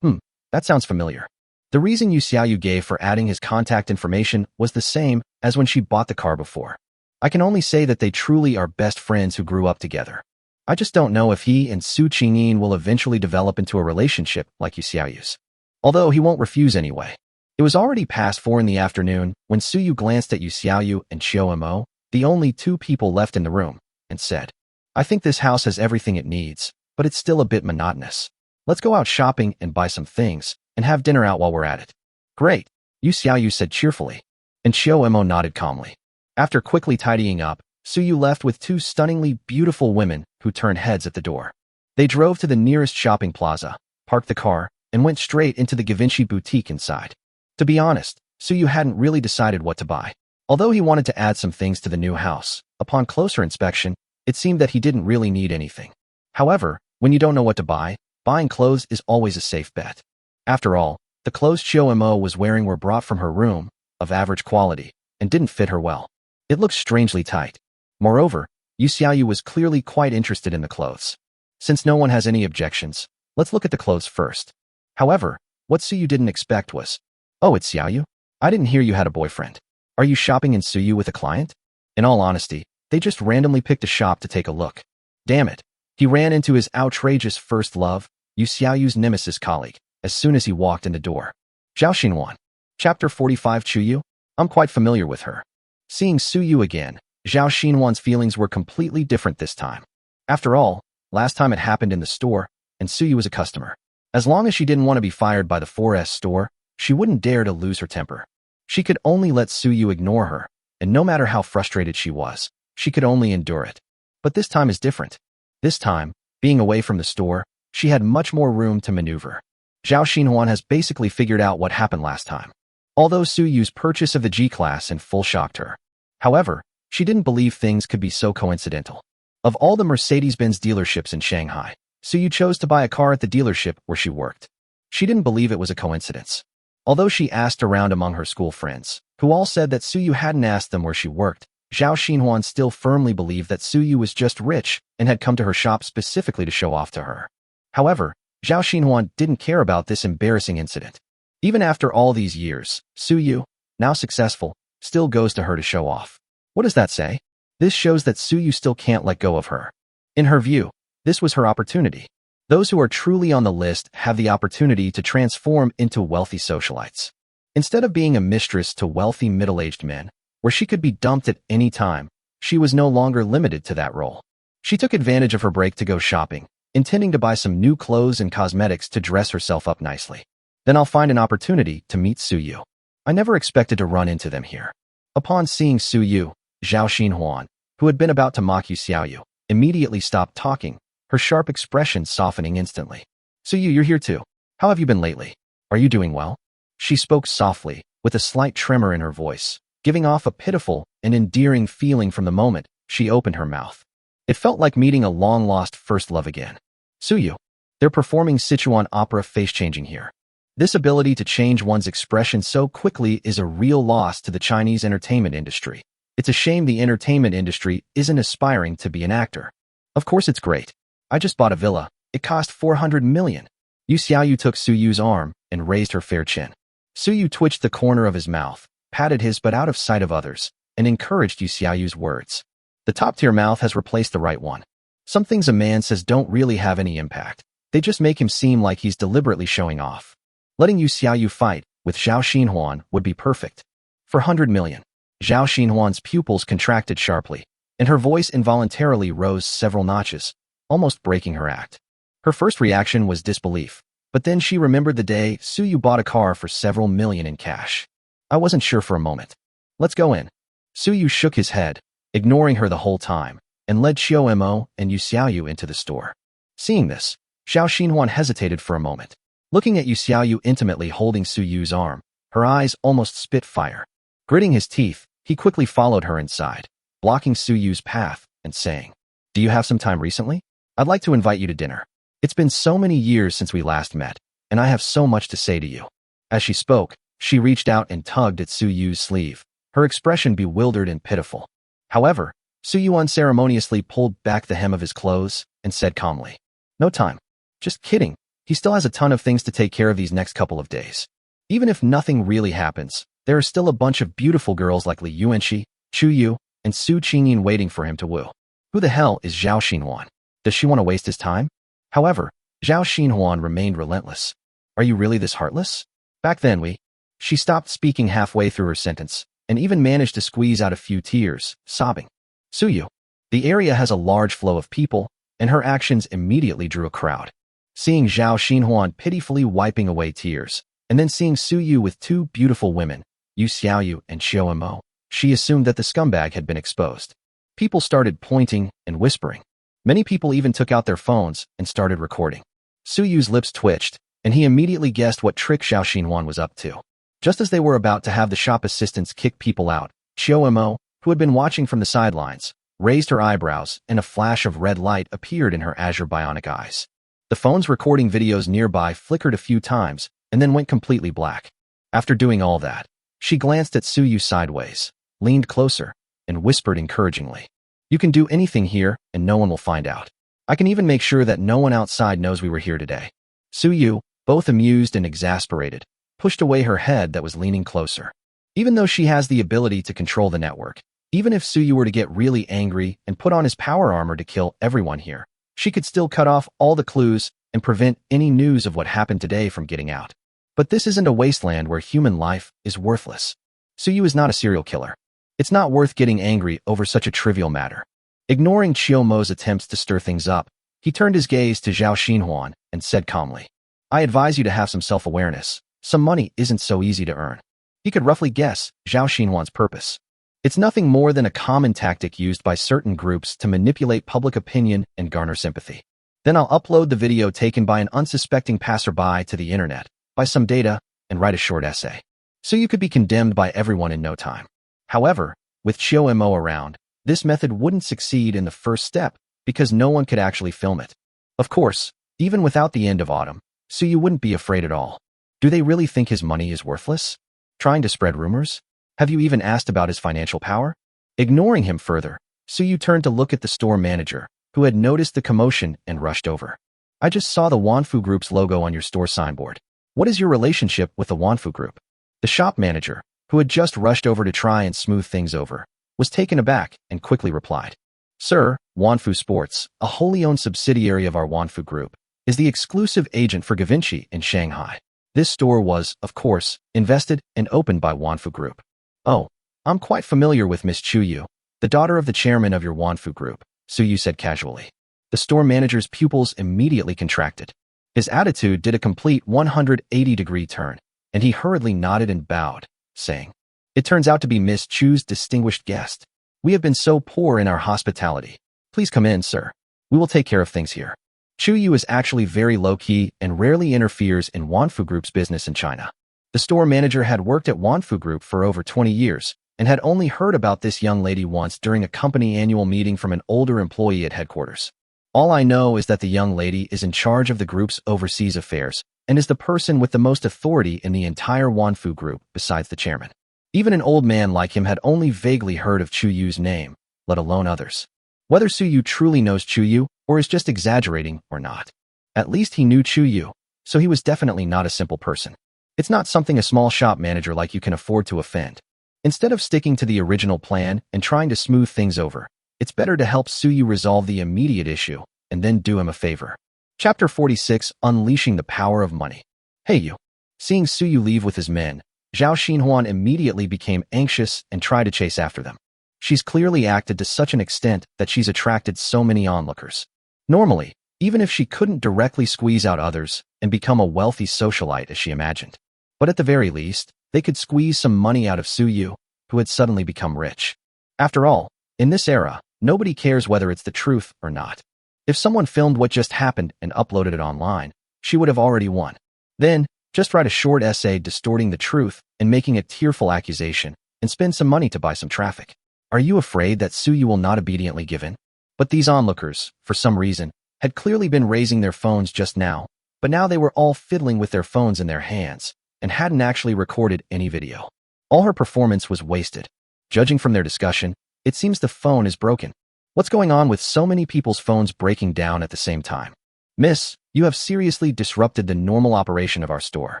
That sounds familiar. The reason Yu Xiaoyu gave for adding his contact information was the same as when she bought the car before. I can only say that they truly are best friends who grew up together. I just don't know if he and Su Qingyin will eventually develop into a relationship like Yu Xiaoyu's. Although he won't refuse anyway. It was already past 4 in the afternoon when Su Yu glanced at Yu Xiaoyu and Xiao Mo, the only 2 people left in the room, and said, "I think this house has everything it needs, but it's still a bit monotonous. Let's go out shopping and buy some things, and have dinner out while we're at it." "Great," Yu Xiaoyu said cheerfully, and Xiao Mo nodded calmly. After quickly tidying up, Su Yu left with 2 stunningly beautiful women who turned heads at the door. They drove to the nearest shopping plaza, parked the car, and went straight into the Givenchy boutique inside. To be honest, Su Yu hadn't really decided what to buy. Although he wanted to add some things to the new house, upon closer inspection, it seemed that he didn't really need anything. However, when you don't know what to buy, buying clothes is always a safe bet. After all, the clothes Xiao Mo was wearing were brought from her room, of average quality, and didn't fit her well. It looked strangely tight. Moreover, Yu Xiaoyu was clearly quite interested in the clothes. Since no one has any objections, let's look at the clothes first. However, what Su Yu didn't expect was, "Oh, it's Xiaoyu? I didn't hear you had a boyfriend. Are you shopping in Su Yu with a client?" In all honesty, they just randomly picked a shop to take a look. Damn it. He ran into his outrageous first love, Yu Xiaoyu's nemesis colleague, as soon as he walked in the door. Zhao Xinhuan. Chapter 45 Chu Yu? I'm quite familiar with her. Seeing Su Yu again, Zhao Xinhuan's feelings were completely different this time. After all, last time it happened in the store, and Su Yu was a customer. As long as she didn't want to be fired by the 4S store, she wouldn't dare to lose her temper. She could only let Su Yu ignore her, and no matter how frustrated she was, she could only endure it. But this time is different. This time, being away from the store, she had much more room to maneuver. Zhao Xinhuan has basically figured out what happened last time. Although Su Yu's purchase of the G-Class in full shocked her. However, she didn't believe things could be so coincidental. Of all the Mercedes-Benz dealerships in Shanghai, Su Yu chose to buy a car at the dealership where she worked. She didn't believe it was a coincidence. Although she asked around among her school friends, who all said that Su Yu hadn't asked them where she worked, Zhao Xinhuan still firmly believed that Su Yu was just rich and had come to her shop specifically to show off to her. However, Zhao Xinhuan didn't care about this embarrassing incident. Even after all these years, Su Yu, now successful, still goes to her to show off. What does that say? This shows that Su Yu still can't let go of her. In her view, this was her opportunity. Those who are truly on the list have the opportunity to transform into wealthy socialites. Instead of being a mistress to wealthy middle-aged men, where she could be dumped at any time, she was no longer limited to that role. She took advantage of her break to go shopping, intending to buy some new clothes and cosmetics to dress herself up nicely. Then I'll find an opportunity to meet Su Yu. I never expected to run into them here. Upon seeing Su Yu, Zhao Xinhuan, who had been about to mock Yu Xiaoyu, immediately stopped talking, her sharp expression softening instantly. You're here too. How have you been lately? Are you doing well? She spoke softly, with a slight tremor in her voice, giving off a pitiful and endearing feeling from the moment she opened her mouth. It felt like meeting a long-lost first love again. Suyu. They're performing Sichuan opera face-changing here. This ability to change one's expression so quickly is a real loss to the Chinese entertainment industry. It's a shame the entertainment industry isn't aspiring to be an actor. Of course it's great. I just bought a villa. It cost 400 million. Yu Xiaoyu took Suyu's arm and raised her fair chin. Suyu twitched the corner of his mouth, patted his but out of sight of others, and encouraged Yu Xiaoyu's words. The top-tier mouth has replaced the right one. Some things a man says don't really have any impact. They just make him seem like he's deliberately showing off. Letting Yu Xiaoyu fight with Zhao Xinhuan would be perfect. For 100 million. Zhao Xinhuan's pupils contracted sharply, and her voice involuntarily rose several notches, almost breaking her act. Her first reaction was disbelief, but then she remembered the day Suyu bought a car for several million in cash. I wasn't sure for a moment. Let's go in. Suyu shook his head, ignoring her the whole time, and led Xiao Mo and Yu Xiaoyu into the store. Seeing this, Zhao Xinhuan hesitated for a moment. Looking at Yu Xiaoyu intimately holding Suyu's arm, her eyes almost spit fire. Gritting his teeth, he quickly followed her inside, blocking Suyu's path and saying, "Do you have some time recently? I'd like to invite you to dinner. It's been so many years since we last met, and I have so much to say to you." As she spoke, she reached out and tugged at Suyu's sleeve, her expression bewildered and pitiful. However, Suyu unceremoniously pulled back the hem of his clothes and said calmly, "No time. Just kidding. He still has a ton of things to take care of these next couple of days. Even if nothing really happens, there are still a bunch of beautiful girls like Li Yuanxi, Chu Yu, and Su Qingyin waiting for him to woo. Who the hell is Zhao Xinhuan? Does she want to waste his time?" However, Zhao Xinhuan remained relentless. "Are you really this heartless?" Back then She stopped speaking halfway through her sentence, and even managed to squeeze out a few tears, sobbing. Suyu. The area has a large flow of people, and her actions immediately drew a crowd. Seeing Zhao Xinhuan pitifully wiping away tears, and then seeing Suyu with two beautiful women, Yu Xiaoyu and Xiao Mo, she assumed that the scumbag had been exposed. People started pointing and whispering. Many people even took out their phones and started recording. Suyu's lips twitched, and he immediately guessed what trick Zhao Xinhuan was up to. Just as they were about to have the shop assistants kick people out, Xiao Mo, who had been watching from the sidelines, raised her eyebrows, and a flash of red light appeared in her azure bionic eyes. The phones recording videos nearby flickered a few times and then went completely black. After doing all that, she glanced at Suyu sideways, leaned closer, and whispered encouragingly, "You can do anything here and no one will find out. I can even make sure that no one outside knows we were here today." Suyu, both amused and exasperated, pushed away her head that was leaning closer. Even though she has the ability to control the network, even if Suyu were to get really angry and put on his power armor to kill everyone here, she could still cut off all the clues and prevent any news of what happened today from getting out. But this isn't a wasteland where human life is worthless. Suyu is not a serial killer. It's not worth getting angry over such a trivial matter. Ignoring Xiao Mo's attempts to stir things up, he turned his gaze to Zhao Xinhuan and said calmly, "I advise you to have some self-awareness. Some money isn't so easy to earn." He could roughly guess Zhao Xinhuan's purpose. It's nothing more than a common tactic used by certain groups to manipulate public opinion and garner sympathy. Then I'll upload the video taken by an unsuspecting passerby to the internet, buy some data, and write a short essay. So you could be condemned by everyone in no time. However, with Xiao Mo around, this method wouldn't succeed in the first step because no one could actually film it. Of course, even without the end of autumn, Suyu wouldn't be afraid at all. Do they really think his money is worthless? Trying to spread rumors? Have you even asked about his financial power? Ignoring him further, Suyu turned to look at the store manager, who had noticed the commotion and rushed over. "I just saw the Wanfu Group's logo on your store signboard. What is your relationship with the Wanfu Group?" The shop manager, who had just rushed over to try and smooth things over, was taken aback and quickly replied, "Sir, Wanfu Sports, a wholly owned subsidiary of our Wanfu Group, is the exclusive agent for Givenchy in Shanghai. This store was, of course, invested and opened by Wanfu Group." "Oh, I'm quite familiar with Miss Chu Yu, the daughter of the chairman of your Wanfu Group," Suyu said casually. The store manager's pupils immediately contracted. His attitude did a complete 180-degree turn, and he hurriedly nodded and bowed, saying, "It turns out to be Miss Chu's distinguished guest. We have been so poor in our hospitality. Please come in, sir. We will take care of things here. Chu Yu is actually very low-key and rarely interferes in Wanfu Group's business in China. The store manager had worked at Wanfu Group for over 20 years and had only heard about this young lady once during a company annual meeting from an older employee at headquarters. All I know is that the young lady is in charge of the group's overseas affairs and is the person with the most authority in the entire Wanfu Group besides the chairman. Even an old man like him had only vaguely heard of Chu Yu's name, let alone others. Whether Su Yu truly knows Chu Yu or is just exaggerating or not. At least he knew Chu Yu, so he was definitely not a simple person. It's not something a small shop manager like you can afford to offend. Instead of sticking to the original plan and trying to smooth things over, it's better to help Su Yu resolve the immediate issue and then do him a favor. Chapter 46, Unleashing the Power of Money. Hey you. Seeing Su Yu leave with his men, Zhao Xinhuan immediately became anxious and tried to chase after them. She's clearly acted to such an extent that she's attracted so many onlookers. Normally, even if she couldn't directly squeeze out others and become a wealthy socialite as she imagined. But at the very least, they could squeeze some money out of Su Yu, who had suddenly become rich. After all, in this era, nobody cares whether it's the truth or not. If someone filmed what just happened and uploaded it online, she would have already won. Then, just write a short essay distorting the truth and making a tearful accusation, and spend some money to buy some traffic. Are you afraid that Su Yu will not obediently give in? But these onlookers, for some reason, had clearly been raising their phones just now, but now they were all fiddling with their phones in their hands and hadn't actually recorded any video. All her performance was wasted. Judging from their discussion, it seems the phone is broken. What's going on with so many people's phones breaking down at the same time? Miss, you have seriously disrupted the normal operation of our store.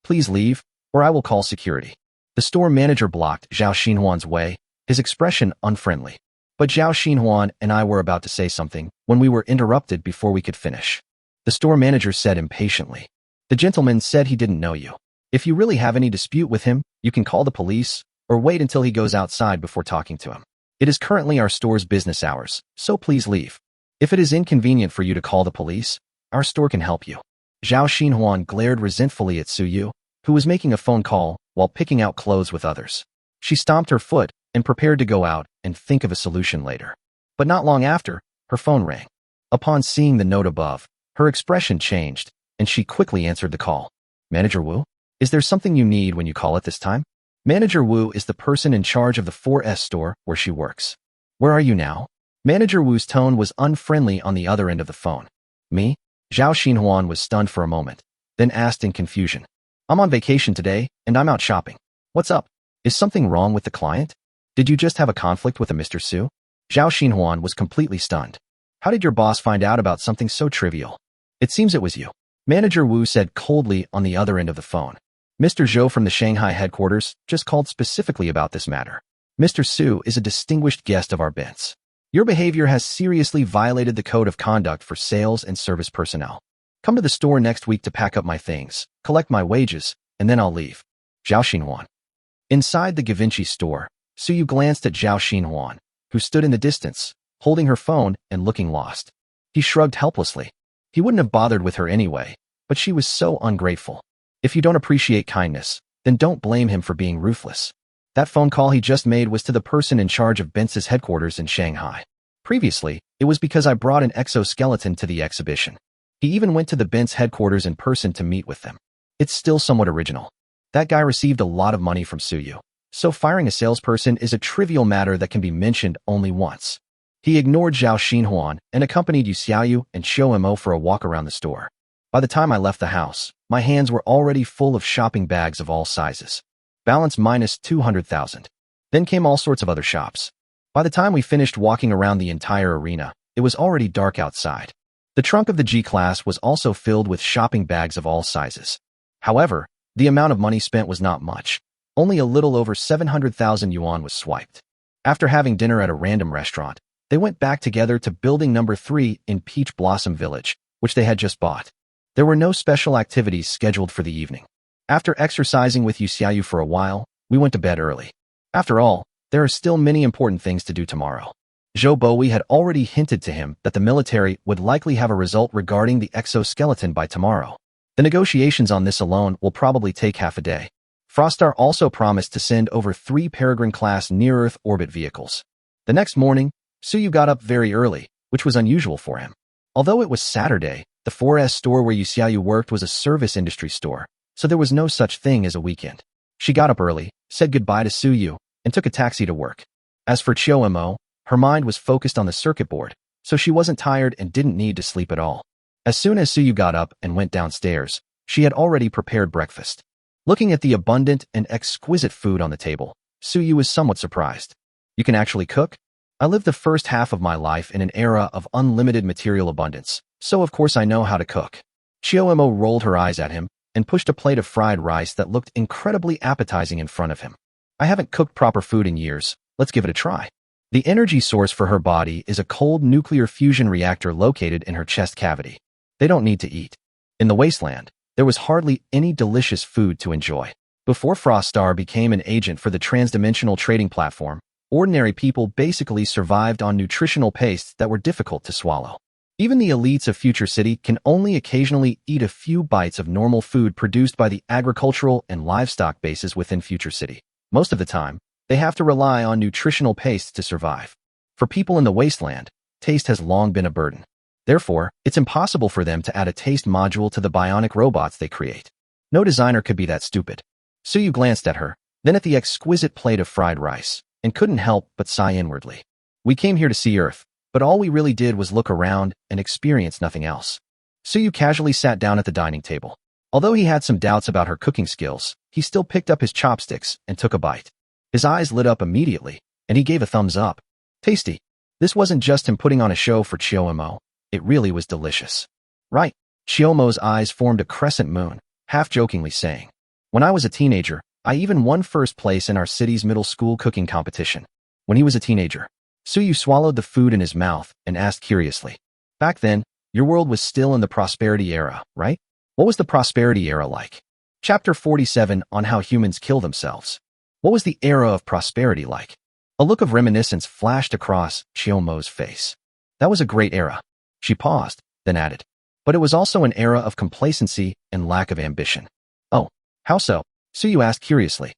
Please leave, or I will call security. The store manager blocked Zhao Xinhuan's way, his expression unfriendly. But Zhao Xinhuan and I were about to say something when we were interrupted before we could finish. The store manager said impatiently, "The gentleman said he didn't know you. If you really have any dispute with him, you can call the police or wait until he goes outside before talking to him. It is currently our store's business hours, so please leave. If it is inconvenient for you to call the police, our store can help you." Zhao Xinhuan glared resentfully at Su Yu, who was making a phone call while picking out clothes with others. She stomped her foot and prepared to go out and think of a solution later. But not long after, her phone rang. Upon seeing the note above, her expression changed, and she quickly answered the call. "Manager Wu? Is there something you need when you call at this time?" Manager Wu is the person in charge of the 4S store where she works. "Where are you now?" Manager Wu's tone was unfriendly on the other end of the phone. "Me?" Zhao Xinhuan was stunned for a moment, then asked in confusion. "I'm on vacation today, and I'm out shopping. What's up? Is something wrong with the client? Did you just have a conflict with a Mr. Su?" Zhao Xinhuan was completely stunned. "How did your boss find out about something so trivial?" "It seems it was you," Manager Wu said coldly on the other end of the phone. "Mr. Zhou from the Shanghai headquarters just called specifically about this matter. Mr. Su is a distinguished guest of our bench. Your behavior has seriously violated the code of conduct for sales and service personnel. Come to the store next week to pack up my things, collect my wages, and then I'll leave." Zhao Xinhuan. Inside the Givenchy store, Su Yu glanced at Zhao Xinhuan, who stood in the distance, holding her phone and looking lost. He shrugged helplessly. He wouldn't have bothered with her anyway, but she was so ungrateful. If you don't appreciate kindness, then don't blame him for being ruthless. That phone call he just made was to the person in charge of Bentz's headquarters in Shanghai. Previously, it was because I brought an exoskeleton to the exhibition. He even went to the Benz headquarters in person to meet with them. It's still somewhat original. That guy received a lot of money from Su Yu, so firing a salesperson is a trivial matter that can be mentioned only once. He ignored Zhao Xinhuan and accompanied Yu Xiaoyu and Xiao Mo for a walk around the store. By the time I left the house, my hands were already full of shopping bags of all sizes. Balance minus 200,000. Then came all sorts of other shops. By the time we finished walking around the entire arena, it was already dark outside. The trunk of the G-Class was also filled with shopping bags of all sizes. However, the amount of money spent was not much. Only a little over 700,000 yuan was swiped. After having dinner at a random restaurant, they went back together to building number 3 in Peach Blossom Village, which they had just bought. There were no special activities scheduled for the evening. After exercising with Yu Xiaoyu for a while, we went to bed early. After all, there are still many important things to do tomorrow. Zhou Bowie had already hinted to him that the military would likely have a result regarding the exoskeleton by tomorrow. The negotiations on this alone will probably take half a day. Frostar also promised to send over 3 Peregrine-class near-Earth orbit vehicles. The next morning, Su Yu got up very early, which was unusual for him. Although it was Saturday, the 4S store where Yu worked was a service industry store, so there was no such thing as a weekend. She got up early, said goodbye to Suyu, and took a taxi to work. As for Chiomo, her mind was focused on the circuit board, so she wasn't tired and didn't need to sleep at all. As soon as Suyu got up and went downstairs, she had already prepared breakfast. Looking at the abundant and exquisite food on the table, Suyu was somewhat surprised. You can actually cook? I lived the first half of my life in an era of unlimited material abundance, so of course I know how to cook. Chiomo rolled her eyes at him and pushed a plate of fried rice that looked incredibly appetizing in front of him. I haven't cooked proper food in years, let's give it a try. The energy source for her body is a cold nuclear fusion reactor located in her chest cavity. They don't need to eat. In the wasteland, there was hardly any delicious food to enjoy. Before Froststar became an agent for the transdimensional trading platform, ordinary people basically survived on nutritional pastes that were difficult to swallow. Even the elites of Future City can only occasionally eat a few bites of normal food produced by the agricultural and livestock bases within Future City. Most of the time, they have to rely on nutritional pastes to survive. For people in the wasteland, taste has long been a burden. Therefore, it's impossible for them to add a taste module to the bionic robots they create. No designer could be that stupid. Suyu glanced at her, then at the exquisite plate of fried rice, and couldn't help but sigh inwardly. We came here to see Earth, but all we really did was look around and experience nothing else. Suyu casually sat down at the dining table. Although he had some doubts about her cooking skills, he still picked up his chopsticks and took a bite. His eyes lit up immediately, and he gave a thumbs up. Tasty. This wasn't just him putting on a show for Chiomo, it really was delicious. Right. Chiomo's eyes formed a crescent moon, half-jokingly saying, "When I was a teenager, I even won first place in our city's middle school cooking competition." When he was a teenager, Suyu swallowed the food in his mouth and asked curiously, "Back then, your world was still in the prosperity era, right? What was the prosperity era like?" Chapter 47 on how humans kill themselves. What was the era of prosperity like? A look of reminiscence flashed across Chiomo's face. That was a great era. She paused, then added, but it was also an era of complacency and lack of ambition. Oh, how so? Suyu asked curiously.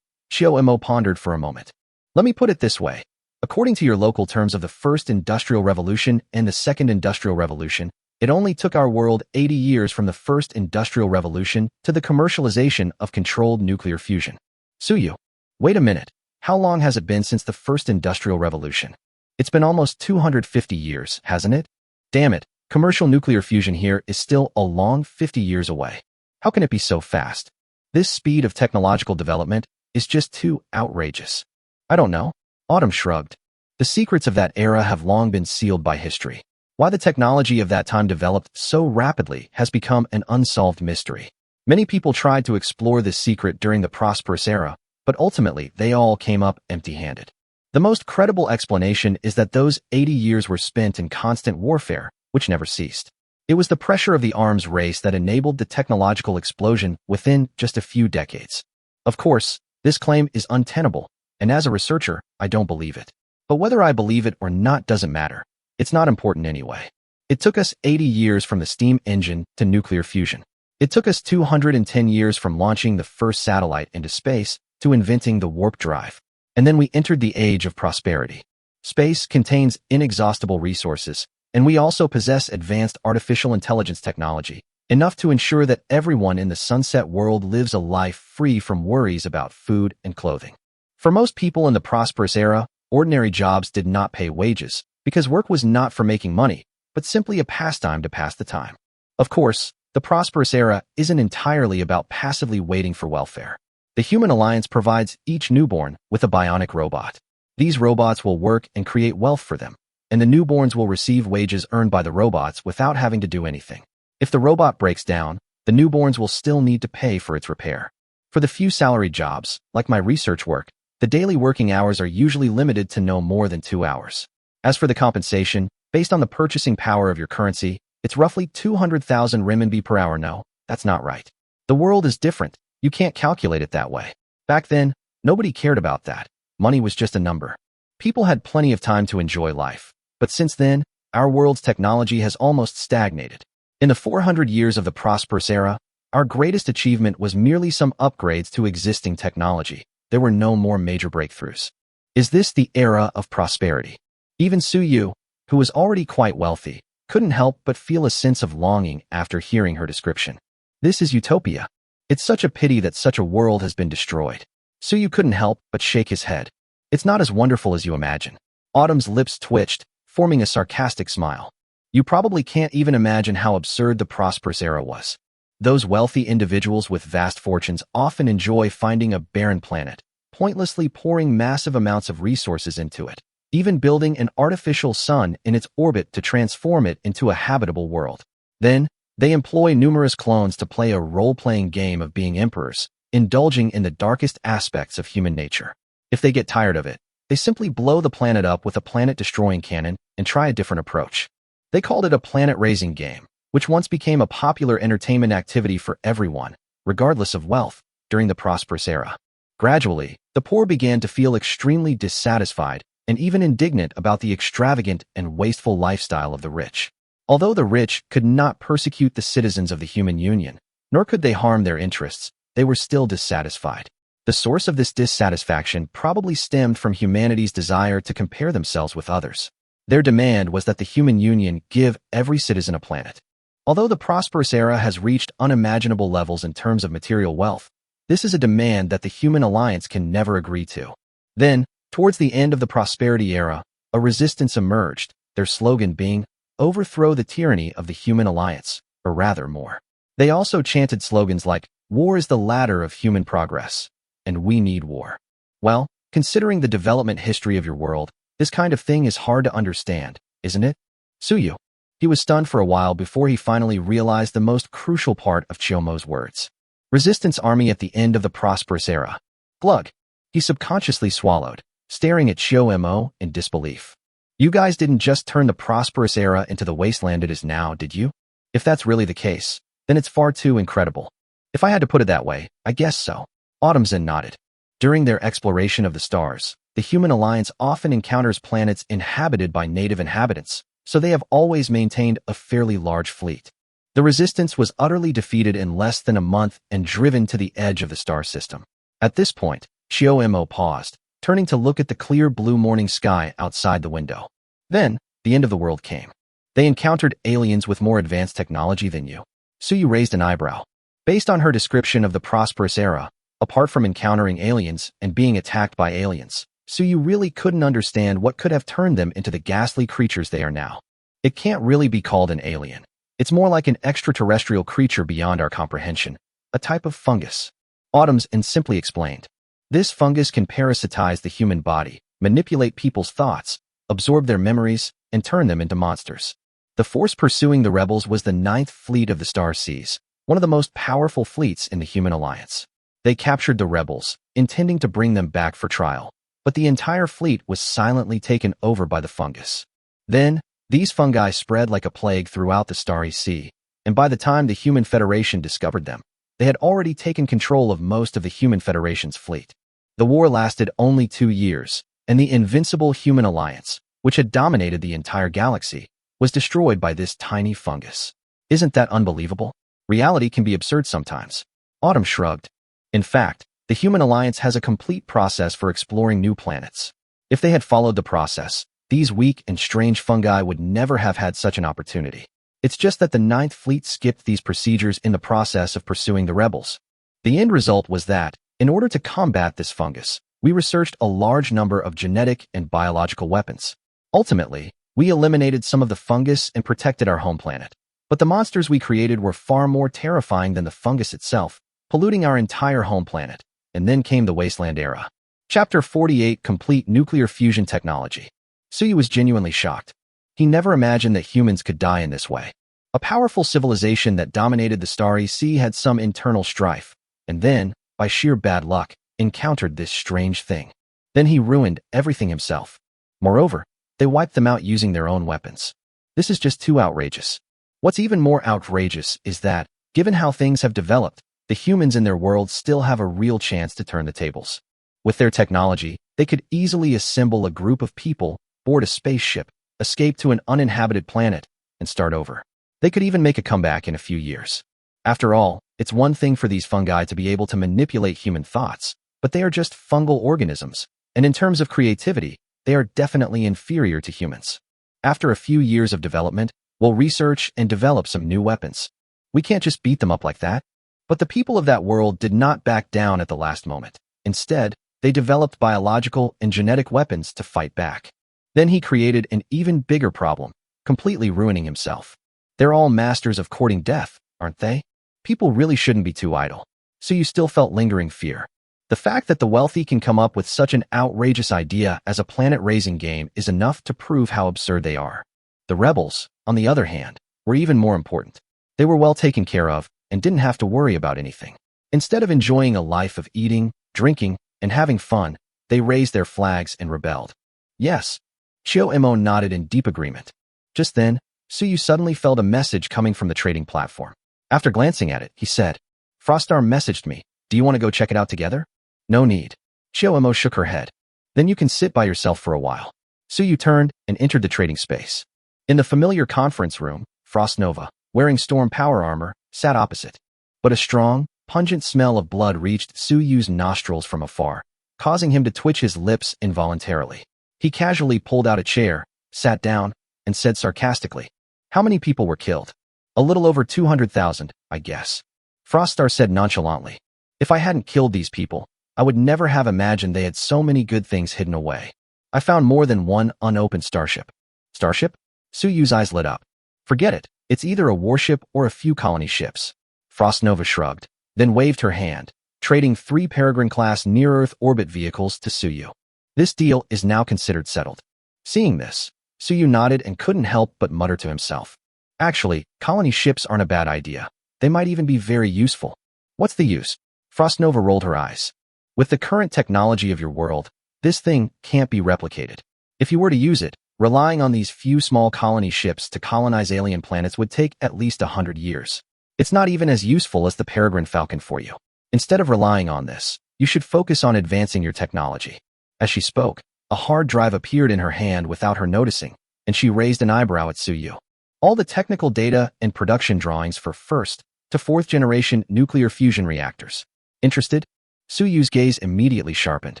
Chiomo pondered for a moment. Let me put it this way. According to your local terms of the First Industrial Revolution and the Second Industrial Revolution, it only took our world 80 years from the First Industrial Revolution to the commercialization of controlled nuclear fusion. Suyu, wait a minute. How long has it been since the First Industrial Revolution? It's been almost 250 years, hasn't it? Damn it, commercial nuclear fusion here is still a long 50 years away. How can it be so fast? This speed of technological development is just too outrageous. I don't know. Autumn shrugged. The secrets of that era have long been sealed by history. Why the technology of that time developed so rapidly has become an unsolved mystery. Many people tried to explore this secret during the prosperous era, but ultimately they all came up empty-handed. The most credible explanation is that those 80 years were spent in constant warfare, which never ceased. It was the pressure of the arms race that enabled the technological explosion within just a few decades. Of course, this claim is untenable, and as a researcher, I don't believe it. But whether I believe it or not doesn't matter. It's not important anyway. It took us 80 years from the steam engine to nuclear fusion. It took us 210 years from launching the first satellite into space to inventing the warp drive. And then we entered the age of prosperity. Space contains inexhaustible resources, and we also possess advanced artificial intelligence technology, enough to ensure that everyone in the sunset world lives a life free from worries about food and clothing. For most people in the prosperous era, ordinary jobs did not pay wages, because work was not for making money, but simply a pastime to pass the time. Of course, the prosperous era isn't entirely about passively waiting for welfare. The Human Alliance provides each newborn with a bionic robot. These robots will work and create wealth for them, and the newborns will receive wages earned by the robots without having to do anything. If the robot breaks down, the newborns will still need to pay for its repair. For the few salaried jobs, like my research work, the daily working hours are usually limited to no more than 2 hours. As for the compensation, based on the purchasing power of your currency, it's roughly 200,000 renminbi per hour. No, that's not right. The world is different. You can't calculate it that way. Back then, nobody cared about that. Money was just a number. People had plenty of time to enjoy life. But since then, our world's technology has almost stagnated. In the 400 years of the prosperous era, our greatest achievement was merely some upgrades to existing technology. There were no more major breakthroughs. Is this the era of prosperity? Even Suyu, who was already quite wealthy, couldn't help but feel a sense of longing after hearing her description. This is utopia. It's such a pity that such a world has been destroyed. Suyu couldn't help but shake his head. It's not as wonderful as you imagine. Autumn's lips twitched, forming a sarcastic smile. You probably can't even imagine how absurd the prosperous era was. Those wealthy individuals with vast fortunes often enjoy finding a barren planet, pointlessly pouring massive amounts of resources into it, even building an artificial sun in its orbit to transform it into a habitable world. Then, they employ numerous clones to play a role-playing game of being emperors, indulging in the darkest aspects of human nature. If they get tired of it, they simply blow the planet up with a planet-destroying cannon and try a different approach. They called it a planet-raising game, which once became a popular entertainment activity for everyone, regardless of wealth, during the prosperous era. Gradually, the poor began to feel extremely dissatisfied and even indignant about the extravagant and wasteful lifestyle of the rich. Although the rich could not persecute the citizens of the human union, nor could they harm their interests, they were still dissatisfied. The source of this dissatisfaction probably stemmed from humanity's desire to compare themselves with others. Their demand was that the human union give every citizen a planet. Although the prosperous era has reached unimaginable levels in terms of material wealth, this is a demand that the human alliance can never agree to. Then, towards the end of the prosperity era, a resistance emerged, their slogan being, "Overthrow the tyranny of the human alliance," or rather more. They also chanted slogans like, "War is the ladder of human progress," and "We need war." Well, considering the development history of your world, this kind of thing is hard to understand, isn't it? Suyu. He was stunned for a while before he finally realized the most crucial part of Chiyomo's words. Resistance army at the end of the prosperous era. Glug. He subconsciously swallowed, staring at Chiyomo in disbelief. You guys didn't just turn the prosperous era into the wasteland it is now, did you? If that's really the case, then it's far too incredible. If I had to put it that way, I guess so. Autumn nodded. During their exploration of the stars, the human alliance often encounters planets inhabited by native inhabitants, so they have always maintained a fairly large fleet. The resistance was utterly defeated in less than a month and driven to the edge of the star system. At this point, Chiyomo paused, turning to look at the clear blue morning sky outside the window. Then, the end of the world came. They encountered aliens with more advanced technology than you. Suyu raised an eyebrow. Based on her description of the prosperous era, apart from encountering aliens and being attacked by aliens, Suyu really couldn't understand what could have turned them into the ghastly creatures they are now. It can't really be called an alien. It's more like an extraterrestrial creature beyond our comprehension, a type of fungus. Autumn's simply explained. This fungus can parasitize the human body, manipulate people's thoughts, absorb their memories, and turn them into monsters. The force pursuing the rebels was the 9th Fleet of the Star Seas, one of the most powerful fleets in the human alliance. They captured the rebels, intending to bring them back for trial, but the entire fleet was silently taken over by the fungus. Then, these fungi spread like a plague throughout the Starry Sea, and by the time the Human Federation discovered them, they had already taken control of most of the Human Federation's fleet. The war lasted only 2 years, and the invincible human alliance, which had dominated the entire galaxy, was destroyed by this tiny fungus. Isn't that unbelievable? Reality can be absurd sometimes. Autumn shrugged. In fact, the human alliance has a complete process for exploring new planets. If they had followed the process, these weak and strange fungi would never have had such an opportunity. It's just that the 9th Fleet skipped these procedures in the process of pursuing the rebels. The end result was that, in order to combat this fungus, we researched a large number of genetic and biological weapons. Ultimately, we eliminated some of the fungus and protected our home planet. But the monsters we created were far more terrifying than the fungus itself, polluting our entire home planet. And then came the Wasteland Era. Chapter 48, Complete Nuclear Fusion Technology. Suyu was genuinely shocked. He never imagined that humans could die in this way. A powerful civilization that dominated the Starry Sea had some internal strife, and then, by sheer bad luck, encountered this strange thing. Then he ruined everything himself. Moreover, they wiped them out using their own weapons. This is just too outrageous. What's even more outrageous is that, given how things have developed, the humans in their world still have a real chance to turn the tables. With their technology, they could easily assemble a group of people, board a spaceship, escape to an uninhabited planet, and start over. They could even make a comeback in a few years. After all, it's one thing for these fungi to be able to manipulate human thoughts, but they are just fungal organisms, and in terms of creativity, they are definitely inferior to humans. After a few years of development, we'll research and develop some new weapons. We can't just beat them up like that. But the people of that world did not back down at the last moment. Instead, they developed biological and genetic weapons to fight back. Then he created an even bigger problem, completely ruining himself. They're all masters of courting death, aren't they? People really shouldn't be too idle. So you still felt lingering fear. The fact that the wealthy can come up with such an outrageous idea as a planet-raising game is enough to prove how absurd they are. The rebels, on the other hand, were even more important. They were well taken care of and didn't have to worry about anything. Instead of enjoying a life of eating, drinking, and having fun, they raised their flags and rebelled. Yes, Chio-Imo nodded in deep agreement. Just then, Suyu suddenly felt a message coming from the trading platform. After glancing at it, he said, "Frostar messaged me. Do you want to go check it out together?" "No need." Chio-Imo shook her head. "Then you can sit by yourself for a while." Suyu turned and entered the trading space. In the familiar conference room, Frost Nova, wearing storm power armor, sat opposite. But a strong, pungent smell of blood reached Suyu's nostrils from afar, causing him to twitch his lips involuntarily. He casually pulled out a chair, sat down, and said sarcastically, "How many people were killed?" "A little over 200,000, I guess." Frostar said nonchalantly, "If I hadn't killed these people, I would never have imagined they had so many good things hidden away. I found more than one unopened starship." "Starship?" Suyu's eyes lit up. "Forget it. It's either a warship or a few colony ships." Frost Nova shrugged, then waved her hand, trading 3 Peregrine-class near-Earth orbit vehicles to Suyu. "This deal is now considered settled." Seeing this, Suyu nodded and couldn't help but mutter to himself, "Actually, colony ships aren't a bad idea. They might even be very useful." "What's the use?" Frost Nova rolled her eyes. "With the current technology of your world, this thing can't be replicated. If you were to use it, relying on these few small colony ships to colonize alien planets would take at least 100 years. It's not even as useful as the Peregrine Falcon for you. Instead of relying on this, you should focus on advancing your technology." As she spoke, a hard drive appeared in her hand without her noticing, and she raised an eyebrow at Suyu. "All the technical data and production drawings for 1st to 4th generation nuclear fusion reactors. Interested?" Suyu's gaze immediately sharpened.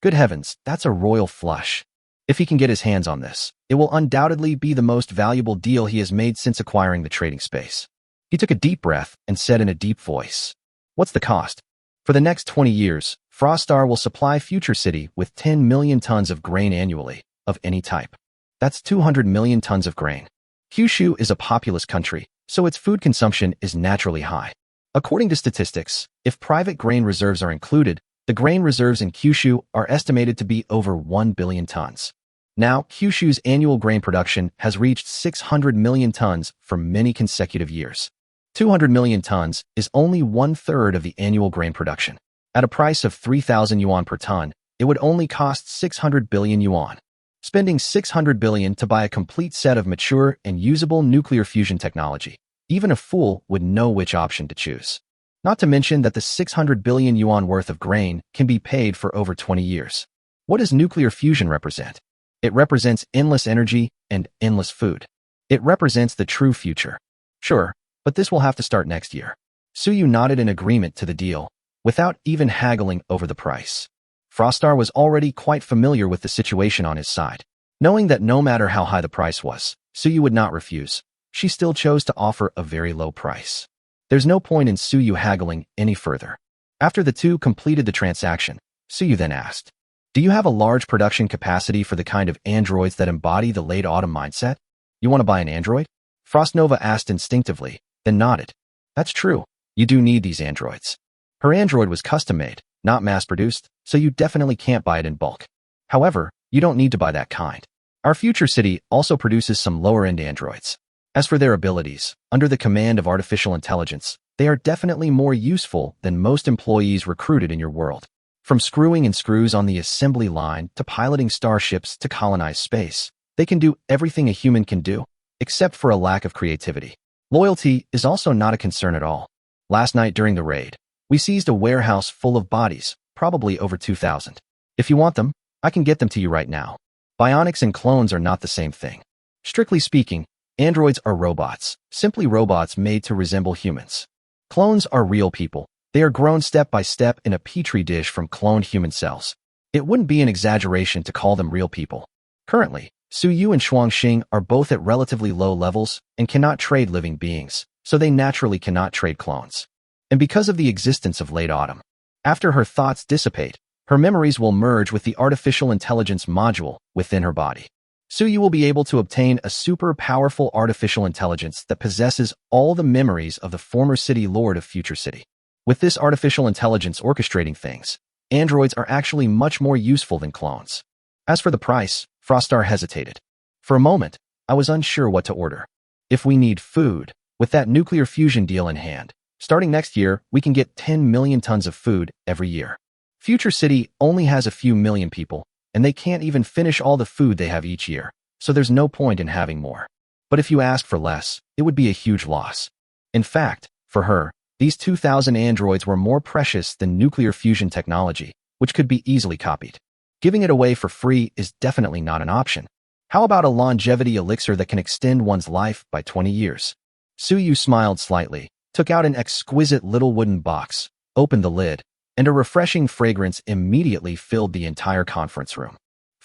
Good heavens, that's a royal flush. If he can get his hands on this, it will undoubtedly be the most valuable deal he has made since acquiring the trading space. He took a deep breath and said in a deep voice, "What's the cost?" "For the next 20 years, Frostar will supply Future City with 10 million tons of grain annually, of any type. That's 200 million tons of grain. Kyushu is a populous country, so its food consumption is naturally high. According to statistics, if private grain reserves are included, the grain reserves in Kyushu are estimated to be over 1 billion tons. Now, Kyushu's annual grain production has reached 600 million tons for many consecutive years. 200 million tons is only 1/3 of the annual grain production. At a price of 3,000 yuan per ton, it would only cost 600 billion yuan. Spending 600 billion to buy a complete set of mature and usable nuclear fusion technology. Even a fool would know which option to choose. Not to mention that the 600 billion yuan worth of grain can be paid for over 20 years. What does nuclear fusion represent? It represents endless energy and endless food. It represents the true future. Sure, but this will have to start next year. Suyu nodded in agreement to the deal, without even haggling over the price. Frostar was already quite familiar with the situation on his side. Knowing that no matter how high the price was, Suyu would not refuse. She still chose to offer a very low price. There's no point in Suyu haggling any further. After the two completed the transaction, Suyu then asked, "Do you have a large production capacity for the kind of androids that embody the late autumn mindset?" "You want to buy an android?" Frostnova asked instinctively, then nodded. "That's true. You do need these androids." Her android was custom-made, not mass-produced, so you definitely can't buy it in bulk. However, you don't need to buy that kind. Our future city also produces some lower-end androids. As for their abilities, under the command of artificial intelligence, they are definitely more useful than most employees recruited in your world. From screwing in screws on the assembly line to piloting starships to colonize space, they can do everything a human can do, except for a lack of creativity. Loyalty is also not a concern at all. Last night during the raid, we seized a warehouse full of bodies, probably over 2,000. If you want them, I can get them to you right now. Bionics and clones are not the same thing. Strictly speaking, androids are robots, simply robots made to resemble humans. Clones are real people. They are grown step by step in a petri dish from cloned human cells. It wouldn't be an exaggeration to call them real people. Currently, Suyu and Xuangxing are both at relatively low levels and cannot trade living beings, so they naturally cannot trade clones. And because of the existence of late autumn, after her thoughts dissipate, her memories will merge with the artificial intelligence module within her body. Suyu will be able to obtain a super powerful artificial intelligence that possesses all the memories of the former city lord of future city. With this artificial intelligence orchestrating things, androids are actually much more useful than clones. As for the price, Frostar hesitated. For a moment, I was unsure what to order. If we need food, with that nuclear fusion deal in hand, starting next year, we can get 10 million tons of food every year. Future City only has a few million people, and they can't even finish all the food they have each year, so there's no point in having more. But if you ask for less, it would be a huge loss. In fact, for her, these 2,000 androids were more precious than nuclear fusion technology, which could be easily copied. Giving it away for free is definitely not an option. How about a longevity elixir that can extend one's life by 20 years? Suyu smiled slightly, took out an exquisite little wooden box, opened the lid, and a refreshing fragrance immediately filled the entire conference room.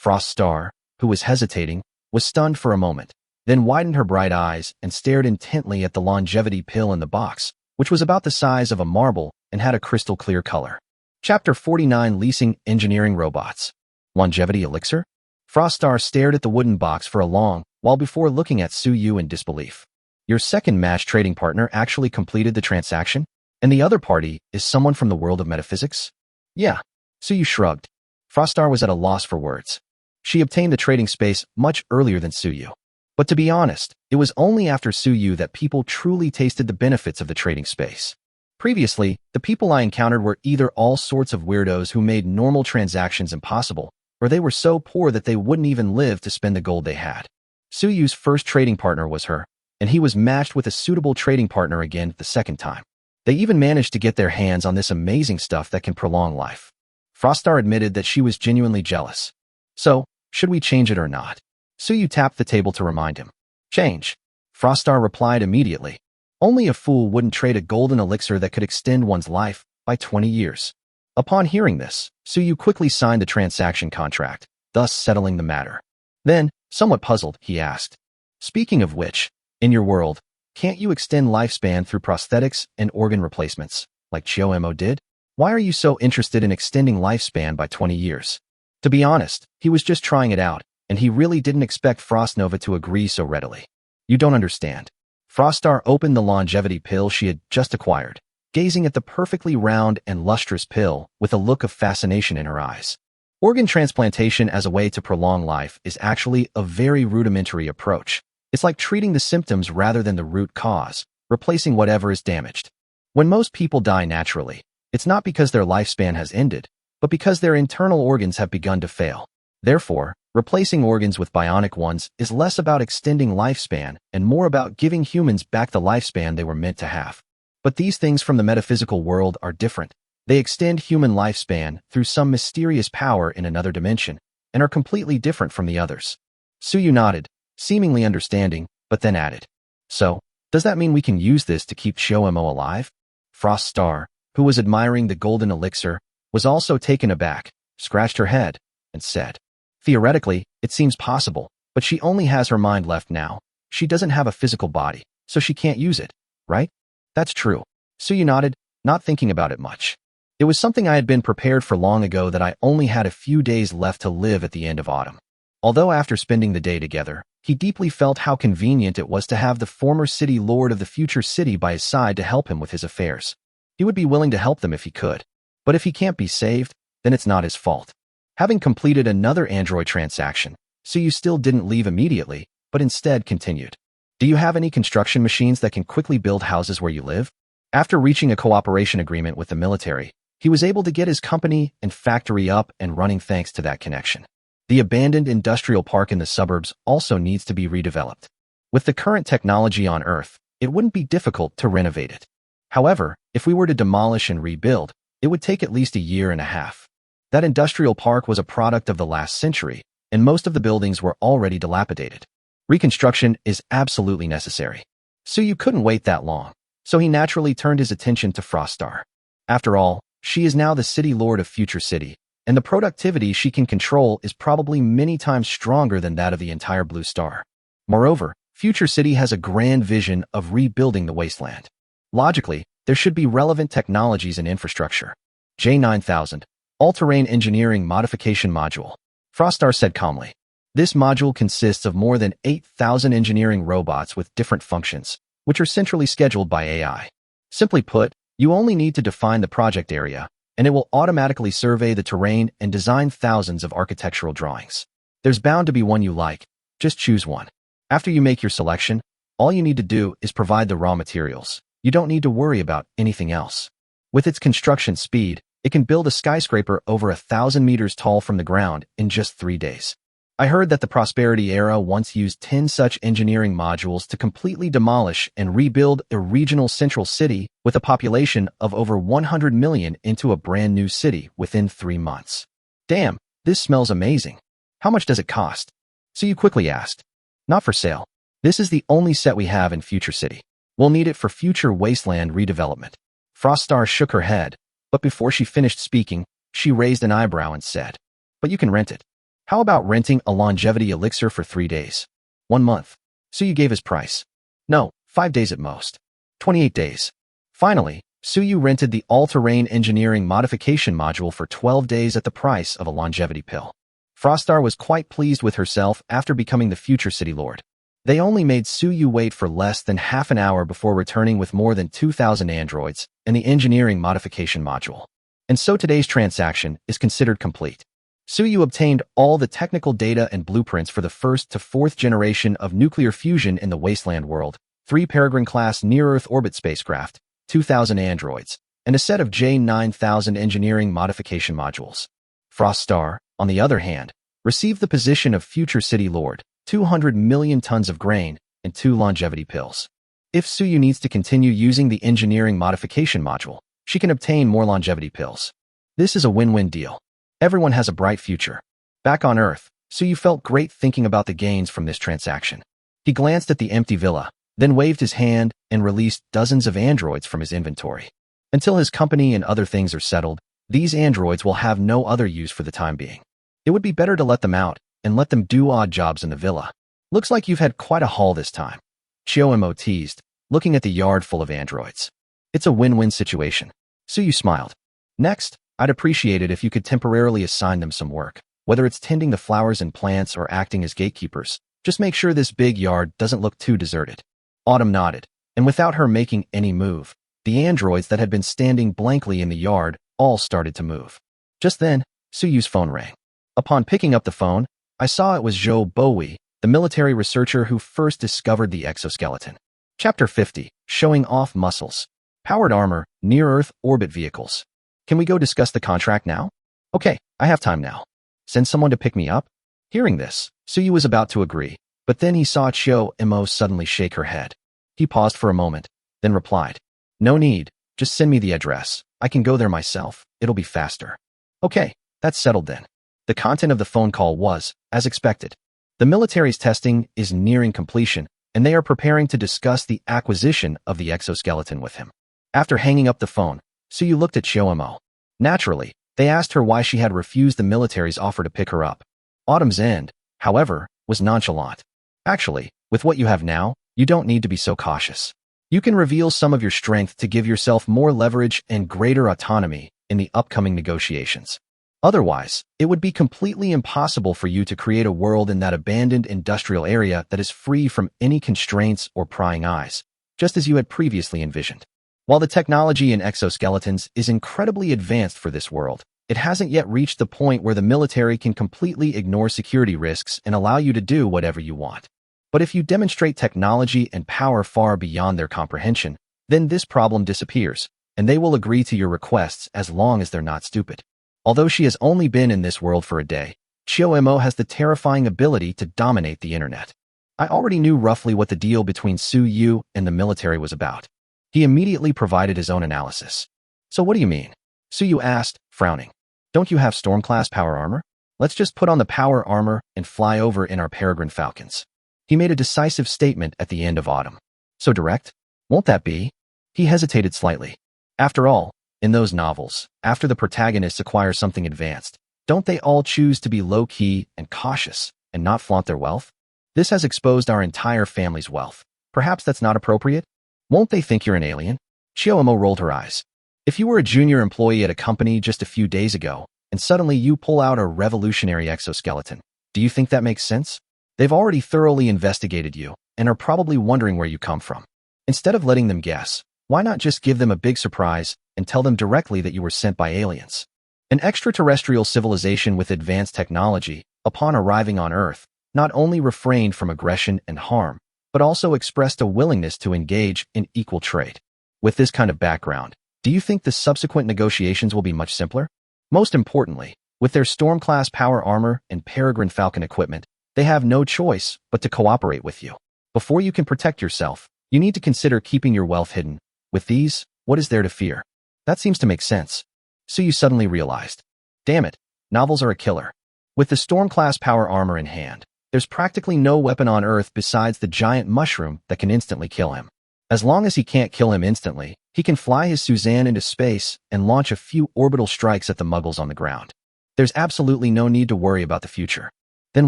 Frostar, who was hesitating, was stunned for a moment, then widened her bright eyes and stared intently at the longevity pill in the box, which was about the size of a marble and had a crystal-clear color. Chapter 49: Leasing Engineering Robots. Longevity Elixir? Frostar stared at the wooden box for a long while before looking at Suyu in disbelief. Your second match trading partner actually completed the transaction? And the other party is someone from the world of metaphysics? Yeah. Suyu shrugged. Frostar was at a loss for words. She obtained the trading space much earlier than Suyu. But to be honest, it was only after Suyu that people truly tasted the benefits of the trading space. Previously, the people I encountered were either all sorts of weirdos who made normal transactions impossible, or they were so poor that they wouldn't even live to spend the gold they had. Suyu's first trading partner was her, and he was matched with a suitable trading partner again the second time. They even managed to get their hands on this amazing stuff that can prolong life. Frostar admitted that she was genuinely jealous. So, should we change it or not? Suyu tapped the table to remind him. Change. Frostar replied immediately. Only a fool wouldn't trade a golden elixir that could extend one's life by 20 years. Upon hearing this, Suyu quickly signed the transaction contract, thus settling the matter. Then, somewhat puzzled, he asked, speaking of which, in your world, can't you extend lifespan through prosthetics and organ replacements, like Chiomo did? Why are you so interested in extending lifespan by 20 years? To be honest, he was just trying it out, and he really didn't expect Frostnova to agree so readily. You don't understand. Frostar opened the longevity pill she had just acquired, gazing at the perfectly round and lustrous pill with a look of fascination in her eyes. Organ transplantation as a way to prolong life is actually a very rudimentary approach. It's like treating the symptoms rather than the root cause, replacing whatever is damaged. When most people die naturally, it's not because their lifespan has ended, but because their internal organs have begun to fail. Therefore, replacing organs with bionic ones is less about extending lifespan and more about giving humans back the lifespan they were meant to have. But these things from the metaphysical world are different. They extend human lifespan through some mysterious power in another dimension and are completely different from the others. Suyu nodded, seemingly understanding, but then added, so, does that mean we can use this to keep Chiomo alive? Frostar, who was admiring the golden elixir, was also taken aback, scratched her head, and said, theoretically, it seems possible, but she only has her mind left now. She doesn't have a physical body, so she can't use it, right? That's true. Suyu nodded, not thinking about it much. It was something I had been prepared for long ago that I only had a few days left to live at the end of autumn. Although after spending the day together, he deeply felt how convenient it was to have the former city lord of the future city by his side to help him with his affairs. He would be willing to help them if he could. But if he can't be saved, then it's not his fault. Having completed another android transaction, Suyu still didn't leave immediately, but instead continued. Do you have any construction machines that can quickly build houses where you live? After reaching a cooperation agreement with the military, he was able to get his company and factory up and running thanks to that connection. The abandoned industrial park in the suburbs also needs to be redeveloped. With the current technology on Earth, it wouldn't be difficult to renovate it. However, if we were to demolish and rebuild, it would take at least a year and a half. That industrial park was a product of the last century, and most of the buildings were already dilapidated. Reconstruction is absolutely necessary. Suyu couldn't wait that long, so he naturally turned his attention to Frostar. After all, she is now the city lord of Future City, and the productivity she can control is probably many times stronger than that of the entire Blue Star. Moreover, Future City has a grand vision of rebuilding the wasteland. Logically, there should be relevant technologies and infrastructure. J9000, All-Terrain Engineering Modification Module. Frostar said calmly. This module consists of more than 8,000 engineering robots with different functions, which are centrally scheduled by AI. Simply put, you only need to define the project area, and it will automatically survey the terrain and design thousands of architectural drawings. There's bound to be one you like. Just choose one. After you make your selection, all you need to do is provide the raw materials. You don't need to worry about anything else. With its construction speed, it can build a skyscraper over 1,000 meters tall from the ground in just 3 days. I heard that the Prosperity era once used 10 such engineering modules to completely demolish and rebuild a regional central city with a population of over 100 million into a brand new city within 3 months. Damn, this smells amazing. How much does it cost? So you quickly asked. Not for sale. This is the only set we have in Future City. We'll need it for future wasteland redevelopment. Frostar shook her head, but before she finished speaking, she raised an eyebrow and said, but you can rent it. How about renting a longevity elixir for 3 days? 1 month. Suyu gave his price. No, 5 days at most. 28 days. Finally, Suyu rented the all-terrain engineering modification module for 12 days at the price of a longevity pill. Frostar was quite pleased with herself after becoming the Future City Lord. They only made Suyu wait for less than half an hour before returning with more than 2,000 androids and the engineering modification module. And so today's transaction is considered complete. Suyu obtained all the technical data and blueprints for the 1st to 4th generation of nuclear fusion in the wasteland world, 3 Peregrine-class near-Earth orbit spacecraft, 2,000 androids, and a set of J9000 engineering modification modules. Frostar, on the other hand, received the position of Future City Lord, 200 million tons of grain, and 2 longevity pills. If Suyu needs to continue using the engineering modification module, she can obtain more longevity pills. This is a win-win deal. Everyone has a bright future. Back on Earth, Suyu felt great thinking about the gains from this transaction. He glanced at the empty villa, then waved his hand and released dozens of androids from his inventory. Until his company and other things are settled, these androids will have no other use for the time being. It would be better to let them out and let them do odd jobs in the villa. Looks like you've had quite a haul this time. Chiomo teased, looking at the yard full of androids. It's a win-win situation. Suyu smiled. Next, I'd appreciate it if you could temporarily assign them some work, whether it's tending the flowers and plants or acting as gatekeepers. Just make sure this big yard doesn't look too deserted. Autumn nodded, and without her making any move, the androids that had been standing blankly in the yard all started to move. Just then, Suyu's phone rang. Upon picking up the phone, I saw it was Zhou Bowie, the military researcher who first discovered the exoskeleton. Chapter 50, Showing Off Muscles. Powered Armor, Near-Earth Orbit Vehicles. Can we go discuss the contract now? Okay, I have time now. Send someone to pick me up? Hearing this, Suyu was about to agree, but then he saw Chiomo suddenly shake her head. He paused for a moment, then replied, no need, just send me the address. I can go there myself, it'll be faster. Okay, that's settled then. The content of the phone call was, as expected. The military's testing is nearing completion, and they are preparing to discuss the acquisition of the exoskeleton with him. After hanging up the phone, Suyu looked at Chiomo. Naturally, they asked her why she had refused the military's offer to pick her up. Autumn's End, however, was nonchalant. Actually, with what you have now, you don't need to be so cautious. You can reveal some of your strength to give yourself more leverage and greater autonomy in the upcoming negotiations. Otherwise, it would be completely impossible for you to create a world in that abandoned industrial area that is free from any constraints or prying eyes, just as you had previously envisioned. While the technology in exoskeletons is incredibly advanced for this world, it hasn't yet reached the point where the military can completely ignore security risks and allow you to do whatever you want. But if you demonstrate technology and power far beyond their comprehension, then this problem disappears, and they will agree to your requests as long as they're not stupid. Although she has only been in this world for a day, Chiomo has the terrifying ability to dominate the internet. I already knew roughly what the deal between Suyu and the military was about. He immediately provided his own analysis. So what do you mean? Suyu asked, frowning. Don't you have Storm-class power armor? Let's just put on the power armor and fly over in our Peregrine Falcons. He made a decisive statement at the end of Autumn. So direct? Won't that be? He hesitated slightly. After all, in those novels, after the protagonists acquire something advanced, Don't they all choose to be low-key and cautious and not flaunt their wealth? This has exposed our entire family's wealth. Perhaps that's not appropriate? Won't they think you're an alien? Chiyomo rolled her eyes. If you were a junior employee at a company just a few days ago, and suddenly you pull out a revolutionary exoskeleton, do you think that makes sense? They've already thoroughly investigated you and are probably wondering where you come from. Instead of letting them guess, why not just give them a big surprise and tell them directly that you were sent by aliens? An extraterrestrial civilization with advanced technology, upon arriving on Earth, not only refrained from aggression and harm, but also expressed a willingness to engage in equal trade. With this kind of background, do you think the subsequent negotiations will be much simpler? Most importantly, with their Storm-class power armor and Peregrine Falcon equipment, they have no choice but to cooperate with you. Before you can protect yourself, you need to consider keeping your wealth hidden. With these, what is there to fear? That seems to make sense. So you suddenly realized, damn it, novels are a killer. With the Storm-class power armor in hand, there's practically no weapon on Earth besides the giant mushroom that can instantly kill him. As long as he can't kill him instantly, he can fly his Suzanne into space and launch a few orbital strikes at the muggles on the ground. There's absolutely no need to worry about the future. Then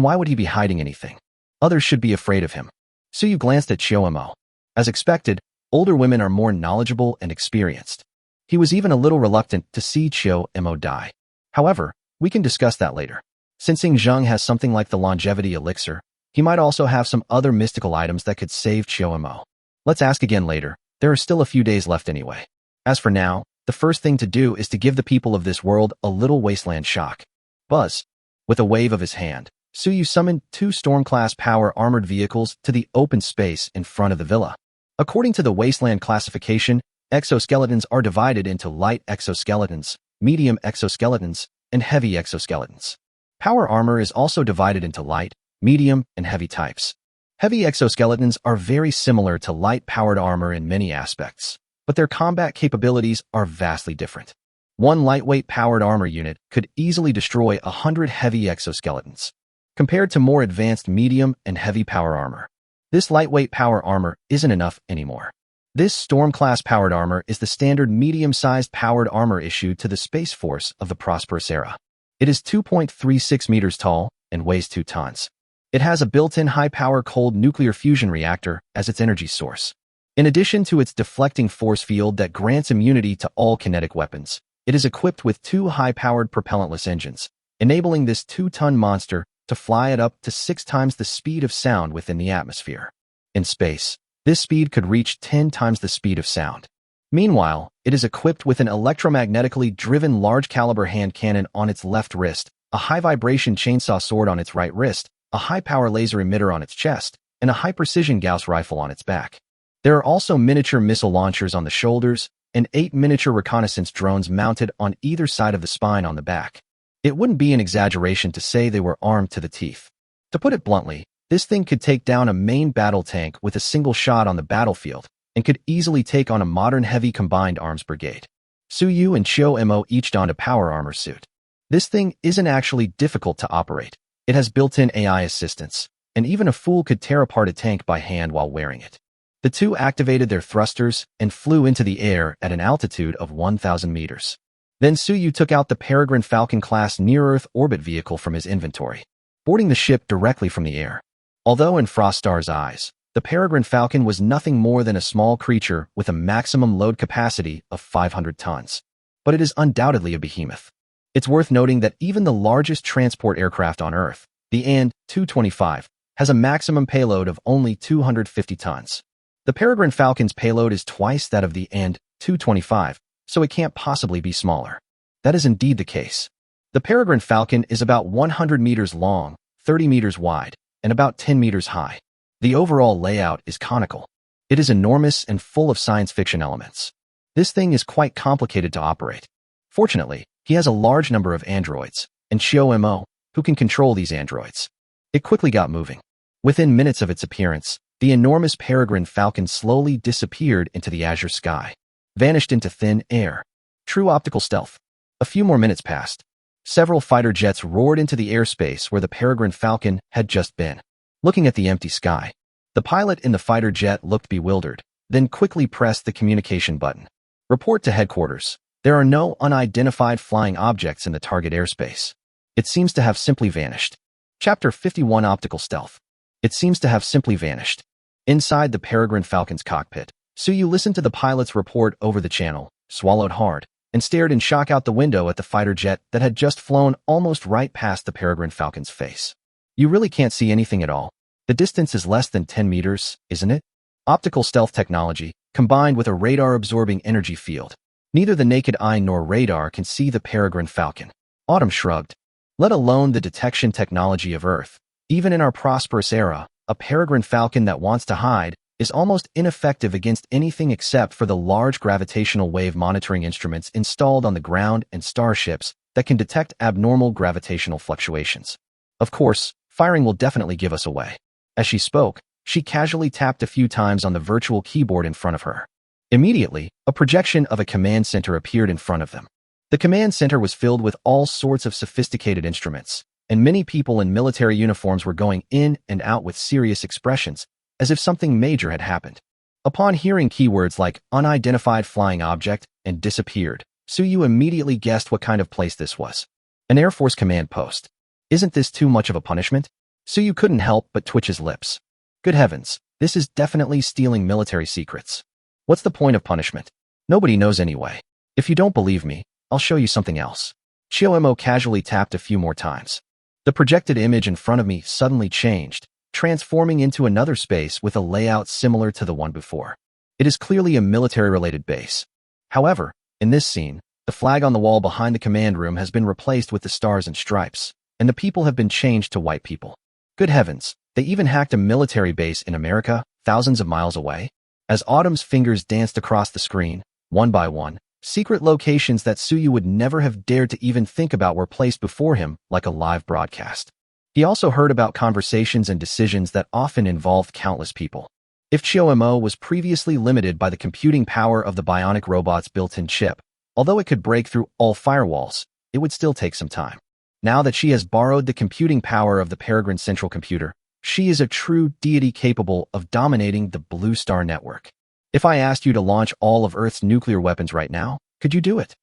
why would he be hiding anything? Others should be afraid of him. So you glanced at Chiyomo. As expected, older women are more knowledgeable and experienced. He was even a little reluctant to see Chiyomo die. However, we can discuss that later. Sensing Zheng has something like the longevity elixir, he might also have some other mystical items that could save Chiyomo. Let's ask again later. There are still a few days left anyway. As for now, the first thing to do is to give the people of this world a little wasteland shock. Buzz. With a wave of his hand, Suyu summoned 2 Storm-class power armored vehicles to the open space in front of the villa. According to the wasteland classification, exoskeletons are divided into light exoskeletons, medium exoskeletons, and heavy exoskeletons. Power armor is also divided into light, medium, and heavy types. Heavy exoskeletons are very similar to light-powered armor in many aspects, but their combat capabilities are vastly different. One lightweight powered armor unit could easily destroy 100 heavy exoskeletons, compared to more advanced medium and heavy power armor. This lightweight power armor isn't enough anymore. This Storm-class powered armor is the standard medium-sized powered armor issued to the Space Force of the Prosperous Era. It is 2.36 meters tall and weighs 2 tons. It has a built-in high-power cold nuclear fusion reactor as its energy source. In addition to its deflecting force field that grants immunity to all kinetic weapons, it is equipped with 2 high-powered propellantless engines, enabling this 2-ton monster to fly at up to 6 times the speed of sound within the atmosphere. In space, this speed could reach 10 times the speed of sound. Meanwhile, it is equipped with an electromagnetically driven large-caliber hand cannon on its left wrist, a high-vibration chainsaw sword on its right wrist, a high-power laser emitter on its chest, and a high-precision Gauss rifle on its back. There are also miniature missile launchers on the shoulders and 8 miniature reconnaissance drones mounted on either side of the spine on the back. It wouldn't be an exaggeration to say they were armed to the teeth. To put it bluntly, this thing could take down a main battle tank with a single shot on the battlefield and could easily take on a modern heavy combined arms brigade. Suyu and Chiyomo each donned a power armor suit. This thing isn't actually difficult to operate. It has built-in AI assistance, and even a fool could tear apart a tank by hand while wearing it. The two activated their thrusters and flew into the air at an altitude of 1,000 meters. Then Suyu took out the Peregrine Falcon-class near-Earth orbit vehicle from his inventory, boarding the ship directly from the air. Although in Froststar's eyes, the Peregrine Falcon was nothing more than a small creature with a maximum load capacity of 500 tons. But it is undoubtedly a behemoth. It's worth noting that even the largest transport aircraft on Earth, the AN-225, has a maximum payload of only 250 tons. The Peregrine Falcon's payload is twice that of the AN-225, so it can't possibly be smaller. That is indeed the case. The Peregrine Falcon is about 100 meters long, 30 meters wide, and about 10 meters high. The overall layout is conical. It is enormous and full of science fiction elements. This thing is quite complicated to operate. Fortunately, he has a large number of androids, and Chiyomo, who can control these androids. It quickly got moving. Within minutes of its appearance, the enormous Peregrine Falcon slowly disappeared into the azure sky, vanished into thin air. True optical stealth. A few more minutes passed. Several fighter jets roared into the airspace where the Peregrine Falcon had just been. Looking at the empty sky, the pilot in the fighter jet looked bewildered, then quickly pressed the communication button. Report to headquarters. There are no unidentified flying objects in the target airspace. It seems to have simply vanished. Chapter 51 Optical Stealth. It seems to have simply vanished. Inside the Peregrine Falcon's cockpit, Suyu listened to the pilot's report over the channel, swallowed hard, and stared in shock out the window at the fighter jet that had just flown almost right past the Peregrine Falcon's face. You really can't see anything at all. The distance is less than 10 meters, isn't it? Optical stealth technology, combined with a radar-absorbing energy field. Neither the naked eye nor radar can see the Peregrine Falcon. Autumn shrugged. Let alone the detection technology of Earth. Even in our prosperous era, a Peregrine Falcon that wants to hide is almost ineffective against anything except for the large gravitational wave monitoring instruments installed on the ground and starships that can detect abnormal gravitational fluctuations. Of course, firing will definitely give us away. As she spoke, she casually tapped a few times on the virtual keyboard in front of her. Immediately, a projection of a command center appeared in front of them. The command center was filled with all sorts of sophisticated instruments, and many people in military uniforms were going in and out with serious expressions, as if something major had happened. Upon hearing keywords like unidentified flying object and disappeared, Suyu immediately guessed what kind of place this was. An Air Force command post. Isn't this too much of a punishment? Suyu couldn't help but twitch his lips. Good heavens, this is definitely stealing military secrets. What's the point of punishment? Nobody knows anyway. If you don't believe me, I'll show you something else. Chiomo casually tapped a few more times. The projected image in front of me suddenly changed, transforming into another space with a layout similar to the one before. It is clearly a military-related base. However, in this scene, the flag on the wall behind the command room has been replaced with the stars and stripes, and the people have been changed to white people. Good heavens, they even hacked a military base in America, thousands of miles away? As Autumn's fingers danced across the screen, one by one, secret locations that Suyu would never have dared to even think about were placed before him like a live broadcast. He also heard about conversations and decisions that often involved countless people. If Chiomo was previously limited by the computing power of the bionic robot's built-in chip, although it could break through all firewalls, it would still take some time. Now that she has borrowed the computing power of the Peregrine Central Computer, she is a true deity capable of dominating the Blue Star Network. If I asked you to launch all of Earth's nuclear weapons right now, could you do it?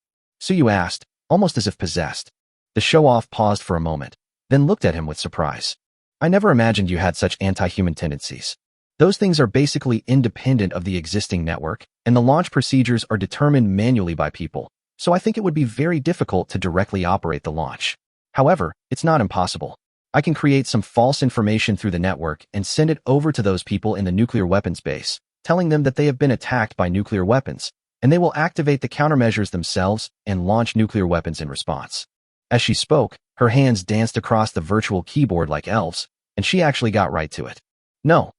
Suyu asked, almost as if possessed. The show-off paused for a moment, then looked at him with surprise. I never imagined you had such anti-human tendencies. Those things are basically independent of the existing network, and the launch procedures are determined manually by people, so I think it would be very difficult to directly operate the launch. However, it's not impossible. I can create some false information through the network and send it over to those people in the nuclear weapons base, telling them that they have been attacked by nuclear weapons, and they will activate the countermeasures themselves and launch nuclear weapons in response. As she spoke, her hands danced across the virtual keyboard like elves, and she actually got right to it. No,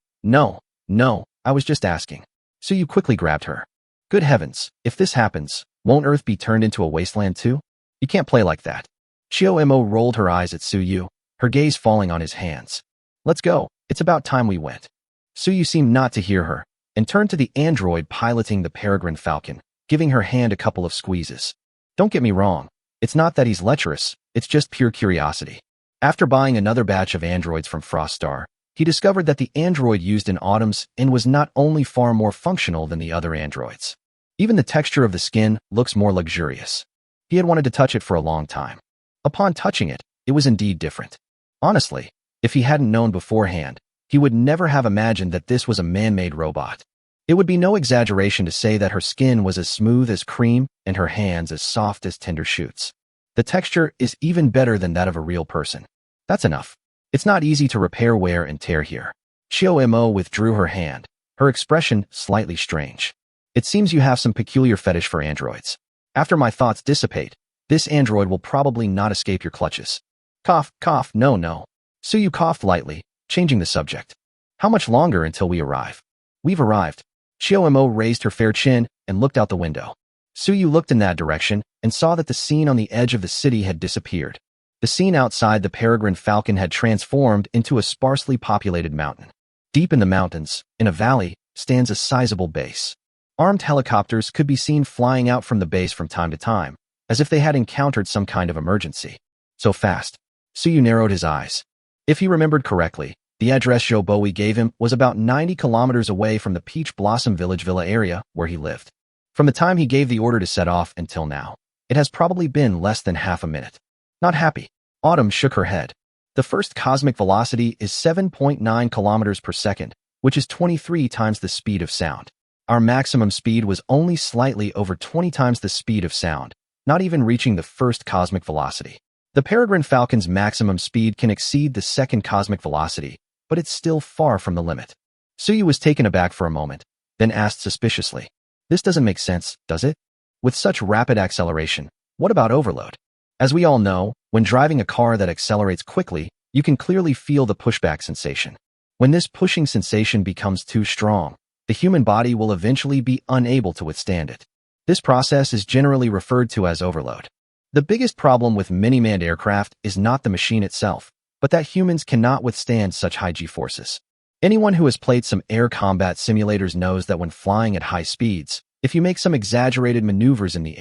I was just asking. Suyu quickly grabbed her. Good heavens, if this happens, won't Earth be turned into a wasteland too? You can't play like that. Chiomo rolled her eyes at Suyu, her gaze falling on his hands. Let's go, it's about time we went. Suyu seemed not to hear her, and turned to the android piloting the Peregrine Falcon, giving her hand a couple of squeezes. Don't get me wrong, it's not that he's lecherous, it's just pure curiosity. After buying another batch of androids from Froststar, he discovered that the android used in Autumn's and was not only far more functional than the other androids. Even the texture of the skin looks more luxurious. He had wanted to touch it for a long time. Upon touching it, it was indeed different. Honestly, if he hadn't known beforehand, he would never have imagined that this was a man-made robot. It would be no exaggeration to say that her skin was as smooth as cream and her hands as soft as tender shoots. The texture is even better than that of a real person. That's enough. It's not easy to repair wear and tear here. Chiomo withdrew her hand, her expression slightly strange. It seems you have some peculiar fetish for androids. After my thoughts dissipate, this android will probably not escape your clutches. Cough, no. Suyu coughed lightly, changing the subject. How much longer until we arrive? We've arrived. Chiomo raised her fair chin and looked out the window. Suyu looked in that direction and saw that the scene on the edge of the city had disappeared. The scene outside the Peregrine Falcon had transformed into a sparsely populated mountain. Deep in the mountains, in a valley, stands a sizable base. Armed helicopters could be seen flying out from the base from time to time, as if they had encountered some kind of emergency. So fast. Suyu narrowed his eyes. If he remembered correctly, the address Joe Bowie gave him was about 90 kilometers away from the Peach Blossom Village Villa area where he lived. From the time he gave the order to set off until now, it has probably been less than half a minute. Not happy. Autumn shook her head. The first cosmic velocity is 7.9 kilometers per second, which is 23 times the speed of sound. Our maximum speed was only slightly over 20 times the speed of sound, not even reaching the first cosmic velocity. The peregrine falcon's maximum speed can exceed the second cosmic velocity, but it's still far from the limit. Suyu was taken aback for a moment, then asked suspiciously, "This doesn't make sense, does it? With such rapid acceleration, what about overload?" As we all know, when driving a car that accelerates quickly, you can clearly feel the pushback sensation. When this pushing sensation becomes too strong, the human body will eventually be unable to withstand it. This process is generally referred to as overload. The biggest problem with many manned aircraft is not the machine itself, but that humans cannot withstand such high G-forces. Anyone who has played some air combat simulators knows that when flying at high speeds, if you make some exaggerated maneuvers in the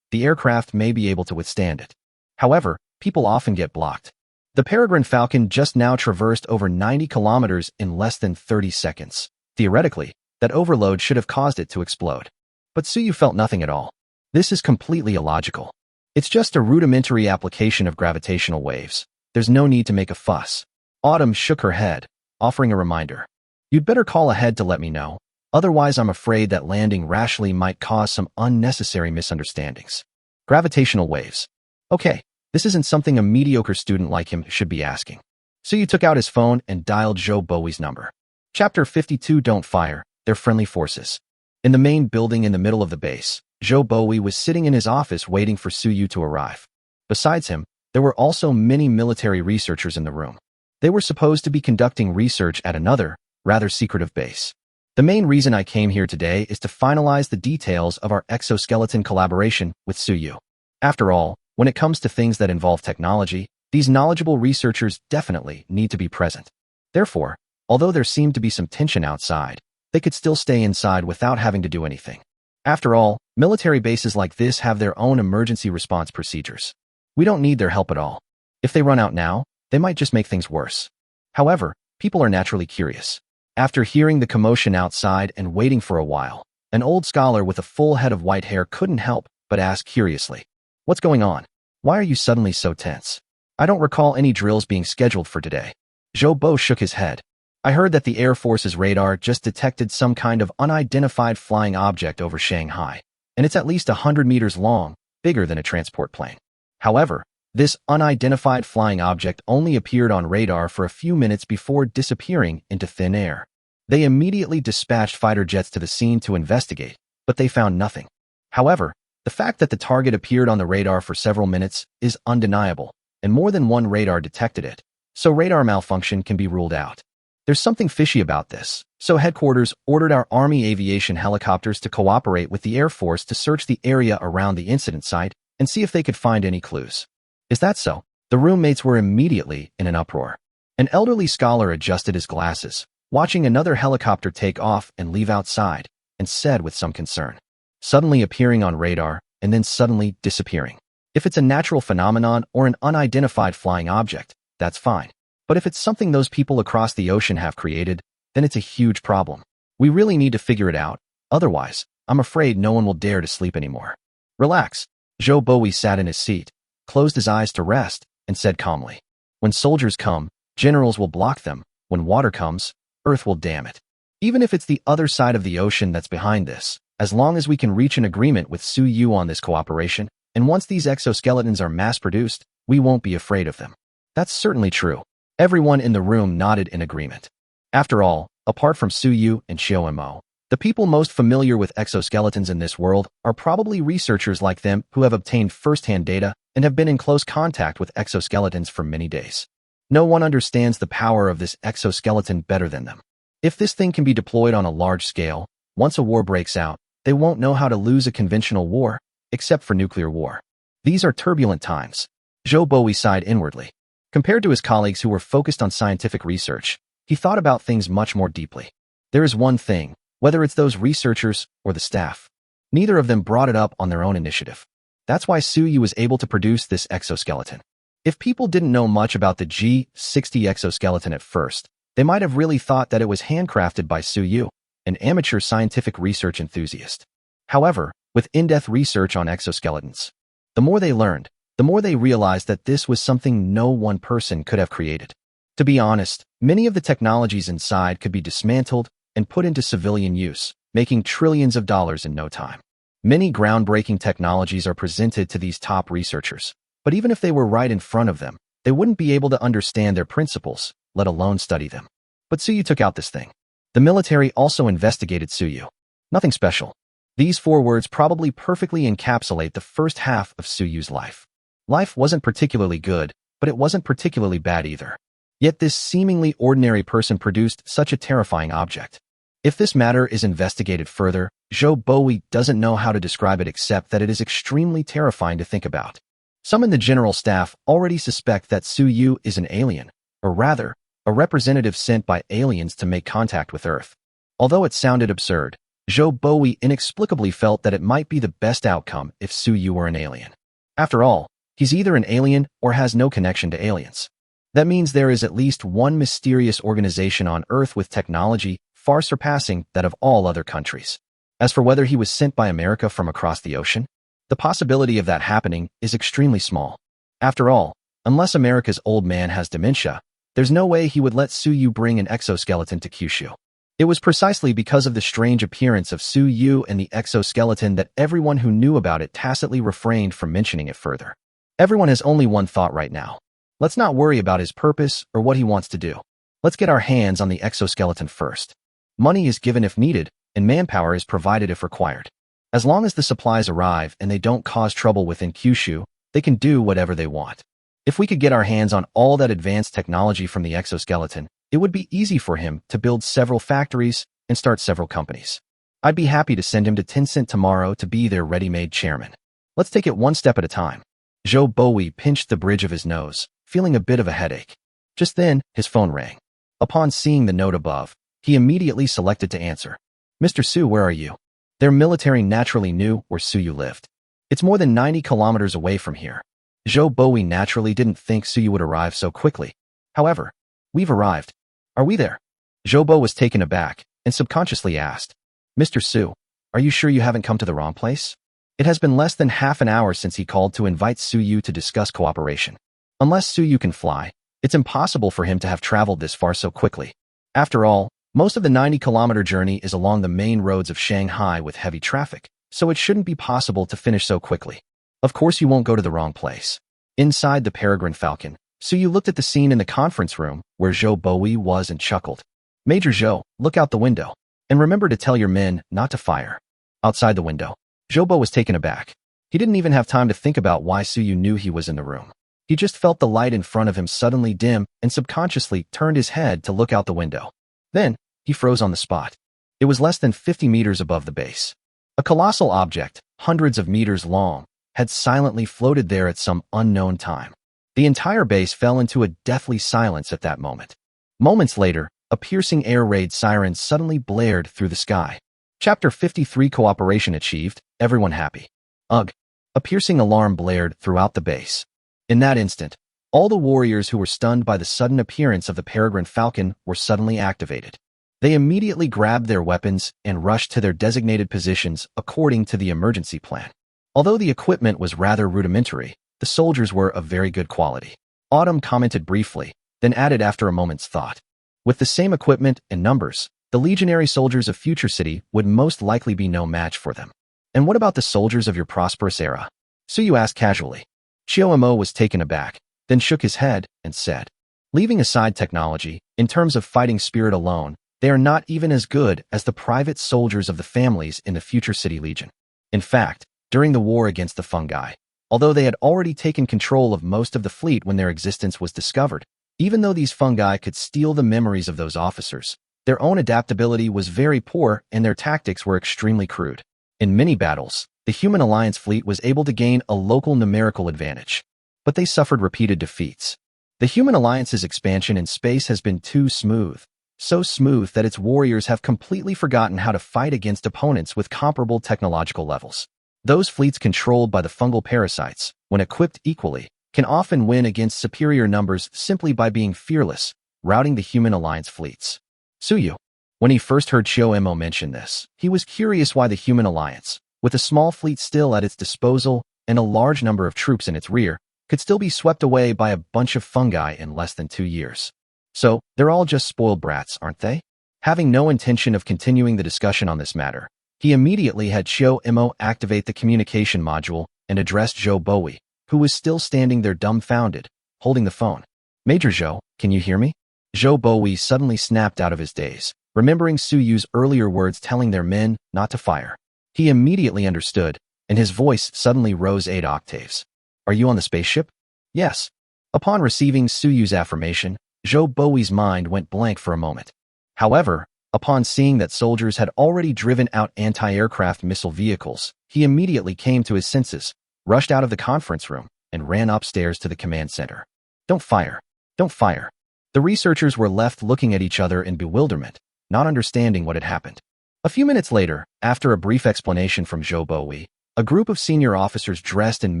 aircraft may be able to withstand it. However, people often get blocked. The peregrine falcon just now traversed over 90 kilometers in less than 30 seconds. Theoretically, that overload should have caused it to explode. But Suyu felt nothing at all. This is completely illogical. It's just a rudimentary application of gravitational waves. There's no need to make a fuss. Autumn shook her head, offering a reminder. "You'd better call ahead to let me know. Otherwise, I'm afraid that landing rashly might cause some unnecessary misunderstandings." Gravitational waves. Okay, this isn't something a mediocre student like him should be asking. Suyu took out his phone and dialed Joe Bowie's number. Chapter 52. Don't fire. They're friendly forces. In the main building in the middle of the base, Joe Bowie was sitting in his office waiting for Suyu to arrive. Besides him, there were also many military researchers in the room. They were supposed to be conducting research at another, rather secretive base. "The main reason I came here today is to finalize the details of our exoskeleton collaboration with Suyu. After all, when it comes to things that involve technology, these knowledgeable researchers definitely need to be present. Therefore, although there seemed to be some tension outside, they could still stay inside without having to do anything. After all, military bases like this have their own emergency response procedures. We don't need their help at all. If they run out now, they might just make things worse." However, people are naturally curious. After hearing the commotion outside and waiting for a while, an old scholar with a full head of white hair couldn't help but ask curiously, "What's going on? Why are you suddenly so tense?" "I don't recall any drills being scheduled for today." Joe Bo shook his head. "I heard that the Air Force's radar just detected some kind of unidentified flying object over Shanghai, and it's at least 100 meters long, bigger than a transport plane. However, this unidentified flying object only appeared on radar for a few minutes before disappearing into thin air. They immediately dispatched fighter jets to the scene to investigate, but they found nothing. However, the fact that the target appeared on the radar for several minutes is undeniable, and more than one radar detected it, so radar malfunction can be ruled out. There's something fishy about this, so headquarters ordered our Army aviation helicopters to cooperate with the Air Force to search the area around the incident site and see if they could find any clues." "Is that so?" The roommates were immediately in an uproar. An elderly scholar adjusted his glasses, watching another helicopter take off and leave outside, and said with some concern, "Suddenly appearing on radar and then suddenly disappearing. If it's a natural phenomenon or an unidentified flying object, that's fine. But if it's something those people across the ocean have created, then it's a huge problem. We really need to figure it out. Otherwise, I'm afraid no one will dare to sleep anymore." "Relax." Joe Bowie sat in his seat, closed his eyes to rest, and said calmly, "When soldiers come, generals will block them. When water comes, Earth will dam it. Even if it's the other side of the ocean that's behind this, as long as we can reach an agreement with Suyu on this cooperation, and once these exoskeletons are mass-produced, we won't be afraid of them." "That's certainly true." Everyone in the room nodded in agreement. After all, apart from Suyu and Xiaomo, the people most familiar with exoskeletons in this world are probably researchers like them who have obtained first-hand data and have been in close contact with exoskeletons for many days. No one understands the power of this exoskeleton better than them. If this thing can be deployed on a large scale, once a war breaks out, they won't know how to lose a conventional war, except for nuclear war. These are turbulent times. Joe Bowie sighed inwardly. Compared to his colleagues who were focused on scientific research, he thought about things much more deeply. There is one thing, whether it's those researchers or the staff. Neither of them brought it up on their own initiative. That's why Suyu was able to produce this exoskeleton. If people didn't know much about the G60 exoskeleton at first, they might have really thought that it was handcrafted by Suyu, an amateur scientific research enthusiast. However, with in-depth research on exoskeletons, the more they learned, the more they realized that this was something no one person could have created. To be honest, many of the technologies inside could be dismantled and put into civilian use, making trillions of dollars in no time. Many groundbreaking technologies are presented to these top researchers, but even if they were right in front of them, they wouldn't be able to understand their principles, let alone study them. But Suyu took out this thing. The military also investigated Suyu. Nothing special. These 4 words probably perfectly encapsulate the first half of Suyu's life. Life wasn't particularly good, but it wasn't particularly bad either. Yet this seemingly ordinary person produced such a terrifying object. If this matter is investigated further, Zhou Bowie doesn't know how to describe it except that it is extremely terrifying to think about. Some in the general staff already suspect that Suyu is an alien, or rather, a representative sent by aliens to make contact with Earth. Although it sounded absurd, Zhou Bowie inexplicably felt that it might be the best outcome if Suyu were an alien. After all, he's either an alien or has no connection to aliens. That means there is at least one mysterious organization on Earth with technology far surpassing that of all other countries. As for whether he was sent by America from across the ocean, the possibility of that happening is extremely small. After all, unless America's old man has dementia, there's no way he would let Suyu bring an exoskeleton to Kyushu. It was precisely because of the strange appearance of Suyu and the exoskeleton that everyone who knew about it tacitly refrained from mentioning it further. Everyone has only one thought right now. Let's not worry about his purpose or what he wants to do. Let's get our hands on the exoskeleton first. Money is given if needed, and manpower is provided if required. As long as the supplies arrive and they don't cause trouble within Kyushu, they can do whatever they want. If we could get our hands on all that advanced technology from the exoskeleton, it would be easy for him to build several factories and start several companies. I'd be happy to send him to Tencent tomorrow to be their ready-made chairman. Let's take it one step at a time. Zhou Bowie pinched the bridge of his nose, feeling a bit of a headache. Just then, his phone rang. Upon seeing the note above, he immediately selected to answer. Mr. Su, where are you? Their military naturally knew where Suyu lived. It's more than 90 kilometers away from here. Zhou Bowie naturally didn't think Suyu would arrive so quickly. However, we've arrived. Are we there? Zhou Bo was taken aback and subconsciously asked, Mr. Su, are you sure you haven't come to the wrong place? It has been less than half an hour since he called to invite Suyu to discuss cooperation. Unless Suyu can fly, it's impossible for him to have traveled this far so quickly. After all, most of the 90-kilometer journey is along the main roads of Shanghai with heavy traffic, so it shouldn't be possible to finish so quickly. Of course you won't go to the wrong place. Inside the Peregrine Falcon, Suyu looked at the scene in the conference room where Zhou Bowie was and chuckled. Major Zhou, look out the window. And remember to tell your men not to fire. Outside the window, Zhou Bo was taken aback. He didn't even have time to think about why Suyu knew he was in the room. He just felt the light in front of him suddenly dim and subconsciously turned his head to look out the window. Then, he froze on the spot. It was less than 50 meters above the base. A colossal object, hundreds of meters long, had silently floated there at some unknown time. The entire base fell into a deathly silence at that moment. Moments later, a piercing air raid siren suddenly blared through the sky. Chapter 53 Cooperation achieved, everyone happy. Ugh. A piercing alarm blared throughout the base. In that instant, all the warriors who were stunned by the sudden appearance of the Peregrine Falcon were suddenly activated. They immediately grabbed their weapons and rushed to their designated positions according to the emergency plan. Although the equipment was rather rudimentary, the soldiers were of very good quality. Autumn commented briefly, then added after a moment's thought. With the same equipment and numbers, the legionary soldiers of Future City would most likely be no match for them. And what about the soldiers of your prosperous era? Suyu asked casually. Chiyomo was taken aback, then shook his head and said, leaving aside technology, in terms of fighting spirit alone, they are not even as good as the private soldiers of the families in the Future City Legion. In fact, during the war against the fungi, although they had already taken control of most of the fleet when their existence was discovered, even though these fungi could steal the memories of those officers, their own adaptability was very poor and their tactics were extremely crude. In many battles, the Human Alliance fleet was able to gain a local numerical advantage, but they suffered repeated defeats. The Human Alliance's expansion in space has been too smooth, so smooth that its warriors have completely forgotten how to fight against opponents with comparable technological levels. Those fleets controlled by the fungal parasites, when equipped equally, can often win against superior numbers simply by being fearless, routing the Human Alliance fleets. Suyu. When he first heard Chiyomo mention this, he was curious why the Human Alliance, with a small fleet still at its disposal and a large number of troops in its rear, could still be swept away by a bunch of fungi in less than 2 years. So, they're all just spoiled brats, aren't they? Having no intention of continuing the discussion on this matter, he immediately had Xiao Imo activate the communication module and addressed Zhou Bowie, who was still standing there dumbfounded, holding the phone. Major Zhou, can you hear me? Zhou Bowie suddenly snapped out of his daze, remembering Su Yu's earlier words telling their men not to fire. He immediately understood, and his voice suddenly rose 8 octaves. Are you on the spaceship? Yes. Upon receiving Su Yu's affirmation, Zhou Bowie's mind went blank for a moment. However, upon seeing that soldiers had already driven out anti-aircraft missile vehicles, he immediately came to his senses, rushed out of the conference room, and ran upstairs to the command center. Don't fire. Don't fire. The researchers were left looking at each other in bewilderment, not understanding what had happened. A few minutes later, after a brief explanation from Zhou Bowie, a group of senior officers dressed in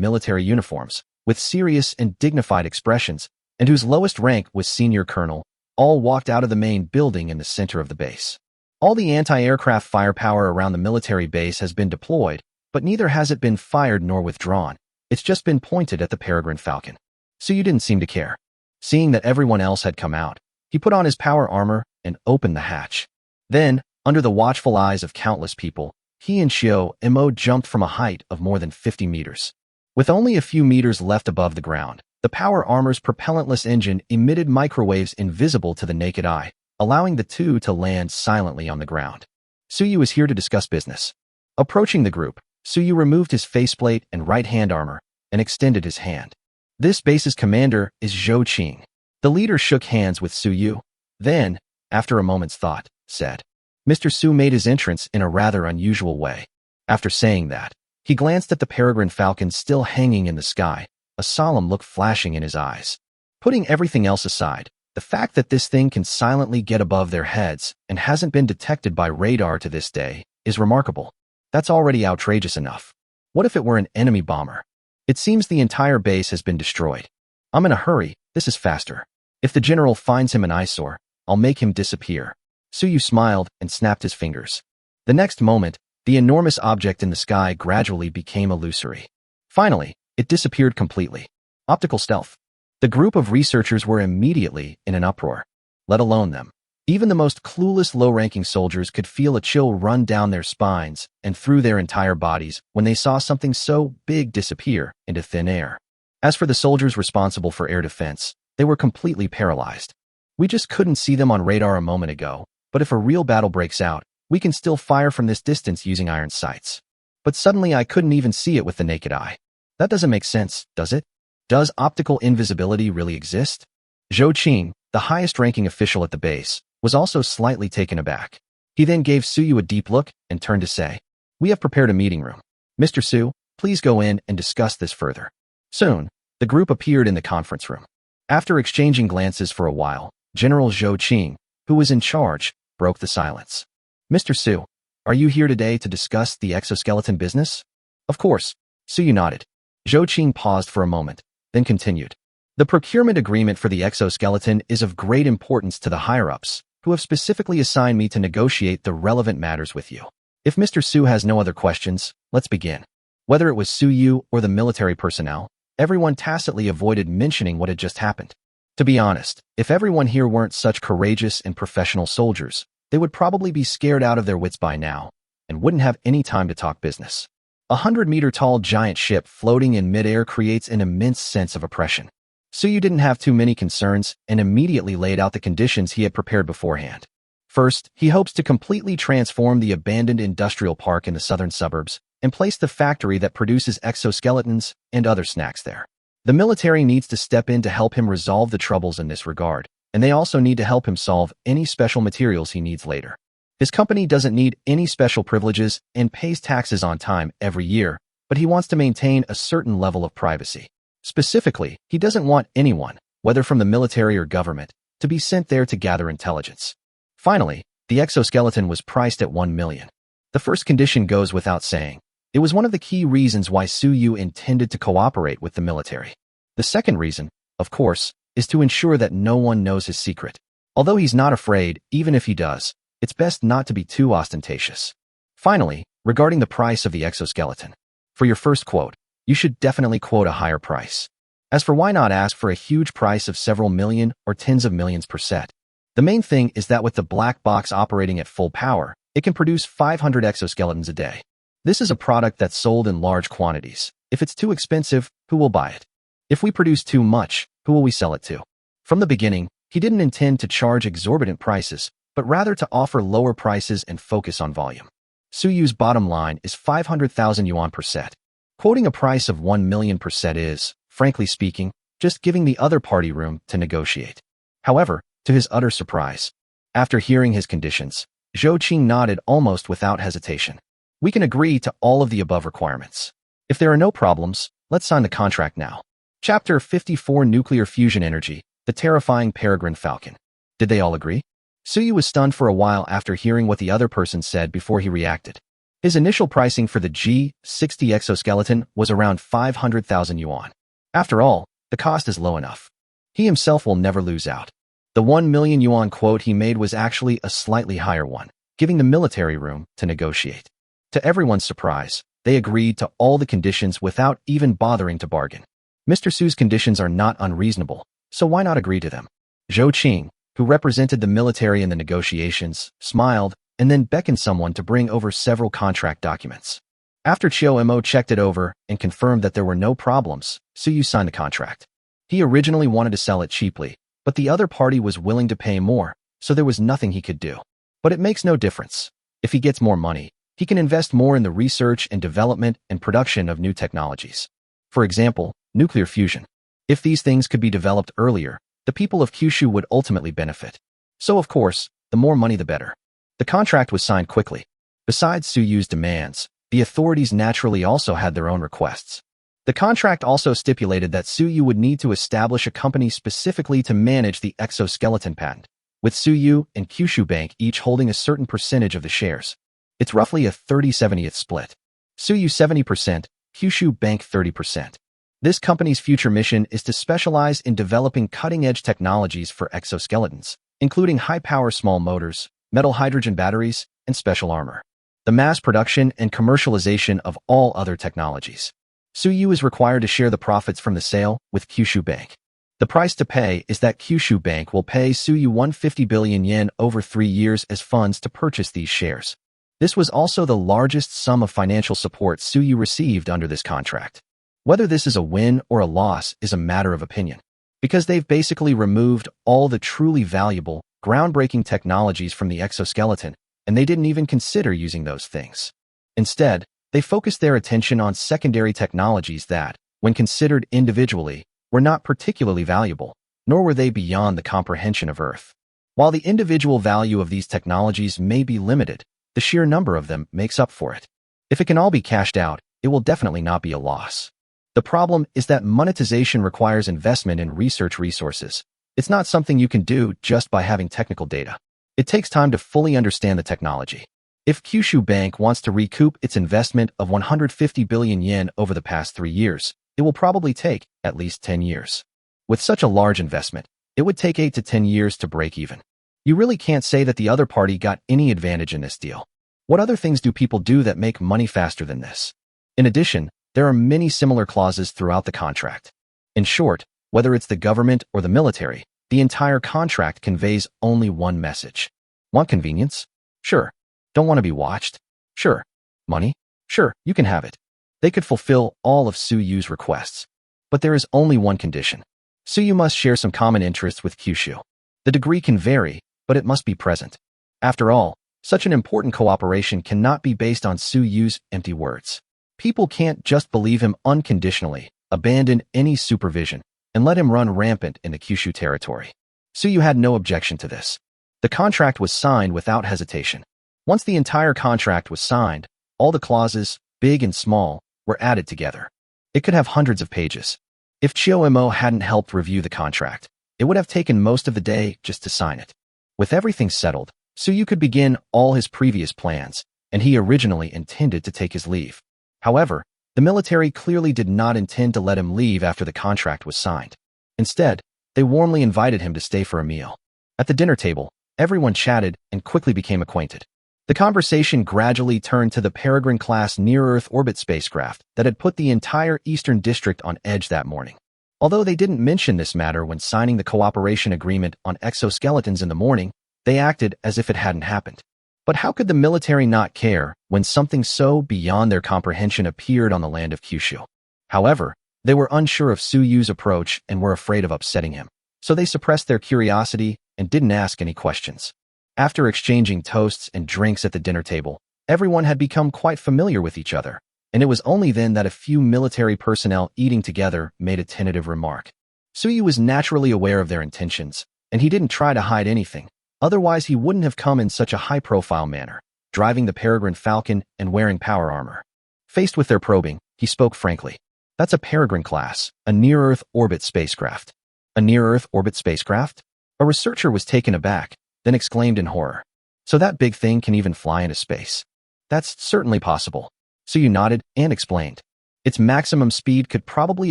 military uniforms, with serious and dignified expressions, and whose lowest rank was senior colonel, all walked out of the main building in the center of the base. All the anti-aircraft firepower around the military base has been deployed, but neither has it been fired nor withdrawn. It's just been pointed at the Peregrine Falcon. So you didn't seem to care. Seeing that everyone else had come out, he put on his power armor and opened the hatch. Then, under the watchful eyes of countless people, he and Xiao Imo jumped from a height of more than 50 meters. With only a few meters left above the ground, the power armor's propellantless engine emitted microwaves invisible to the naked eye, allowing the two to land silently on the ground. Su Yu is here to discuss business. Approaching the group, Su Yu removed his faceplate and right-hand armor and extended his hand. This base's commander is Zhou Qing. The leader shook hands with Su Yu, then, after a moment's thought, said, Mr. Su made his entrance in a rather unusual way. After saying that, he glanced at the Peregrine Falcon still hanging in the sky, a solemn look flashing in his eyes. Putting everything else aside, the fact that this thing can silently get above their heads and hasn't been detected by radar to this day is remarkable. That's already outrageous enough. What if it were an enemy bomber? It seems the entire base has been destroyed. I'm in a hurry, this is faster. If the general finds him an eyesore, I'll make him disappear. Su Yu smiled and snapped his fingers. The next moment, the enormous object in the sky gradually became illusory. Finally, it disappeared completely. Optical stealth. The group of researchers were immediately in an uproar. Let alone them. Even the most clueless low-ranking soldiers could feel a chill run down their spines and through their entire bodies when they saw something so big disappear into thin air. As for the soldiers responsible for air defense, they were completely paralyzed. We just couldn't see them on radar a moment ago, but if a real battle breaks out, we can still fire from this distance using iron sights. But suddenly I couldn't even see it with the naked eye. That doesn't make sense, does it? Does optical invisibility really exist? Zhou Qing, the highest-ranking official at the base, was also slightly taken aback. He then gave Su Yu a deep look and turned to say, We have prepared a meeting room. Mr. Su, please go in and discuss this further. Soon, the group appeared in the conference room. After exchanging glances for a while, General Zhou Qing, who was in charge, broke the silence. Mr. Su, are you here today to discuss the exoskeleton business? Of course. Su Yu nodded. Zhou Qing paused for a moment, then continued. The procurement agreement for the exoskeleton is of great importance to the higher-ups, who have specifically assigned me to negotiate the relevant matters with you. If Mr. Su has no other questions, let's begin. Whether it was Su Yu or the military personnel, everyone tacitly avoided mentioning what had just happened. To be honest, if everyone here weren't such courageous and professional soldiers, they would probably be scared out of their wits by now, and wouldn't have any time to talk business. 100-meter-tall giant ship floating in midair creates an immense sense of oppression. Su Yu didn't have too many concerns and immediately laid out the conditions he had prepared beforehand. First, he hopes to completely transform the abandoned industrial park in the southern suburbs and place the factory that produces exoskeletons and other snacks there. The military needs to step in to help him resolve the troubles in this regard, and they also need to help him solve any special materials he needs later. His company doesn't need any special privileges and pays taxes on time every year, but he wants to maintain a certain level of privacy. Specifically, he doesn't want anyone, whether from the military or government, to be sent there to gather intelligence. Finally, the exoskeleton was priced at 1 million. The first condition goes without saying. It was one of the key reasons why Su Yu intended to cooperate with the military. The second reason, of course, is to ensure that no one knows his secret. Although he's not afraid, even if he does, it's best not to be too ostentatious. Finally, regarding the price of the exoskeleton. For your first quote, you should definitely quote a higher price. As for why not ask for a huge price of several million or tens of millions per set? The main thing is that with the black box operating at full power, it can produce 500 exoskeletons a day. This is a product that's sold in large quantities. If it's too expensive, who will buy it? If we produce too much, who will we sell it to? From the beginning, he didn't intend to charge exorbitant prices, but rather to offer lower prices and focus on volume. Suyu's bottom line is 500,000 yuan per set. Quoting a price of 1 million per set is, frankly speaking, just giving the other party room to negotiate. However, to his utter surprise, after hearing his conditions, Zhou Qing nodded almost without hesitation. We can agree to all of the above requirements. If there are no problems, let's sign the contract now. Chapter 54 Nuclear Fusion Energy, the Terrifying Peregrine Falcon. Did they all agree? Suyu was stunned for a while after hearing what the other person said before he reacted. His initial pricing for the G60 exoskeleton was around 500,000 yuan. After all, the cost is low enough. He himself will never lose out. The 1 million yuan quote he made was actually a slightly higher one, giving the military room to negotiate. To everyone's surprise, they agreed to all the conditions without even bothering to bargain. Mr. Su's conditions are not unreasonable, so why not agree to them? Zhou Qing, who represented the military in the negotiations, smiled and then beckoned someone to bring over several contract documents. After Chiu Mo checked it over and confirmed that there were no problems, Suyu signed the contract. He originally wanted to sell it cheaply, but the other party was willing to pay more, so there was nothing he could do. But it makes no difference. If he gets more money, he can invest more in the research and development and production of new technologies. For example, nuclear fusion. If these things could be developed earlier, the people of Kyushu would ultimately benefit. So of course, the more money the better. The contract was signed quickly. Besides Suyu's demands, the authorities naturally also had their own requests. The contract also stipulated that Suyu would need to establish a company specifically to manage the exoskeleton patent, with Suyu and Kyushu Bank each holding a certain percentage of the shares. It's roughly a 30-70th split. Suyu 70%, Kyushu Bank 30%. This company's future mission is to specialize in developing cutting-edge technologies for exoskeletons, including high-power small motors, metal hydrogen batteries, and special armor. The mass production and commercialization of all other technologies. Suyu is required to share the profits from the sale with Kyushu Bank. The price to pay is that Kyushu Bank will pay Suyu 150 billion yen over 3 years as funds to purchase these shares. This was also the largest sum of financial support Suyu received under this contract. Whether this is a win or a loss is a matter of opinion, because they've basically removed all the truly valuable, groundbreaking technologies from the exoskeleton, and they didn't even consider using those things. Instead, they focused their attention on secondary technologies that, when considered individually, were not particularly valuable, nor were they beyond the comprehension of Earth. While the individual value of these technologies may be limited, the sheer number of them makes up for it. If it can all be cashed out, it will definitely not be a loss. The problem is that monetization requires investment in research resources. It's not something you can do just by having technical data. It takes time to fully understand the technology. If Kyushu Bank wants to recoup its investment of 150 billion yen over the past 3 years, it will probably take at least 10 years. With such a large investment, it would take 8 to 10 years to break even. You really can't say that the other party got any advantage in this deal. What other things do people do that make money faster than this? In addition, there are many similar clauses throughout the contract. In short, whether it's the government or the military, the entire contract conveys only one message. Want convenience? Sure. Don't want to be watched? Sure. Money? Sure, you can have it. They could fulfill all of Suyu's requests. But there is only one condition. Suyu must share some common interests with Kyushu. The degree can vary, but it must be present. After all, such an important cooperation cannot be based on Suyu's empty words. People can't just believe him unconditionally, abandon any supervision, and let him run rampant in the Kyushu territory. Suyu had no objection to this. The contract was signed without hesitation. Once the entire contract was signed, all the clauses, big and small, were added together. It could have hundreds of pages. If Chiu Mo hadn't helped review the contract, it would have taken most of the day just to sign it. With everything settled, Suyu could begin all his previous plans, and he originally intended to take his leave. However, the military clearly did not intend to let him leave after the contract was signed. Instead, they warmly invited him to stay for a meal. At the dinner table, everyone chatted and quickly became acquainted. The conversation gradually turned to the Peregrine-class near-Earth orbit spacecraft that had put the entire Eastern District on edge that morning. Although they didn't mention this matter when signing the cooperation agreement on exoskeletons in the morning, they acted as if it hadn't happened. But how could the military not care when something so beyond their comprehension appeared on the land of Kyushu? However, they were unsure of Su Yu's approach and were afraid of upsetting him, so they suppressed their curiosity and didn't ask any questions. After exchanging toasts and drinks at the dinner table, everyone had become quite familiar with each other, and it was only then that a few military personnel eating together made a tentative remark. Su Yu was naturally aware of their intentions, and he didn't try to hide anything. Otherwise, he wouldn't have come in such a high-profile manner, driving the Peregrine Falcon and wearing power armor. Faced with their probing, he spoke frankly. That's a Peregrine class, a near-Earth orbit spacecraft. A near-Earth orbit spacecraft? A researcher was taken aback, then exclaimed in horror. So that big thing can even fly into space? That's certainly possible. Su Yu nodded and explained. Its maximum speed could probably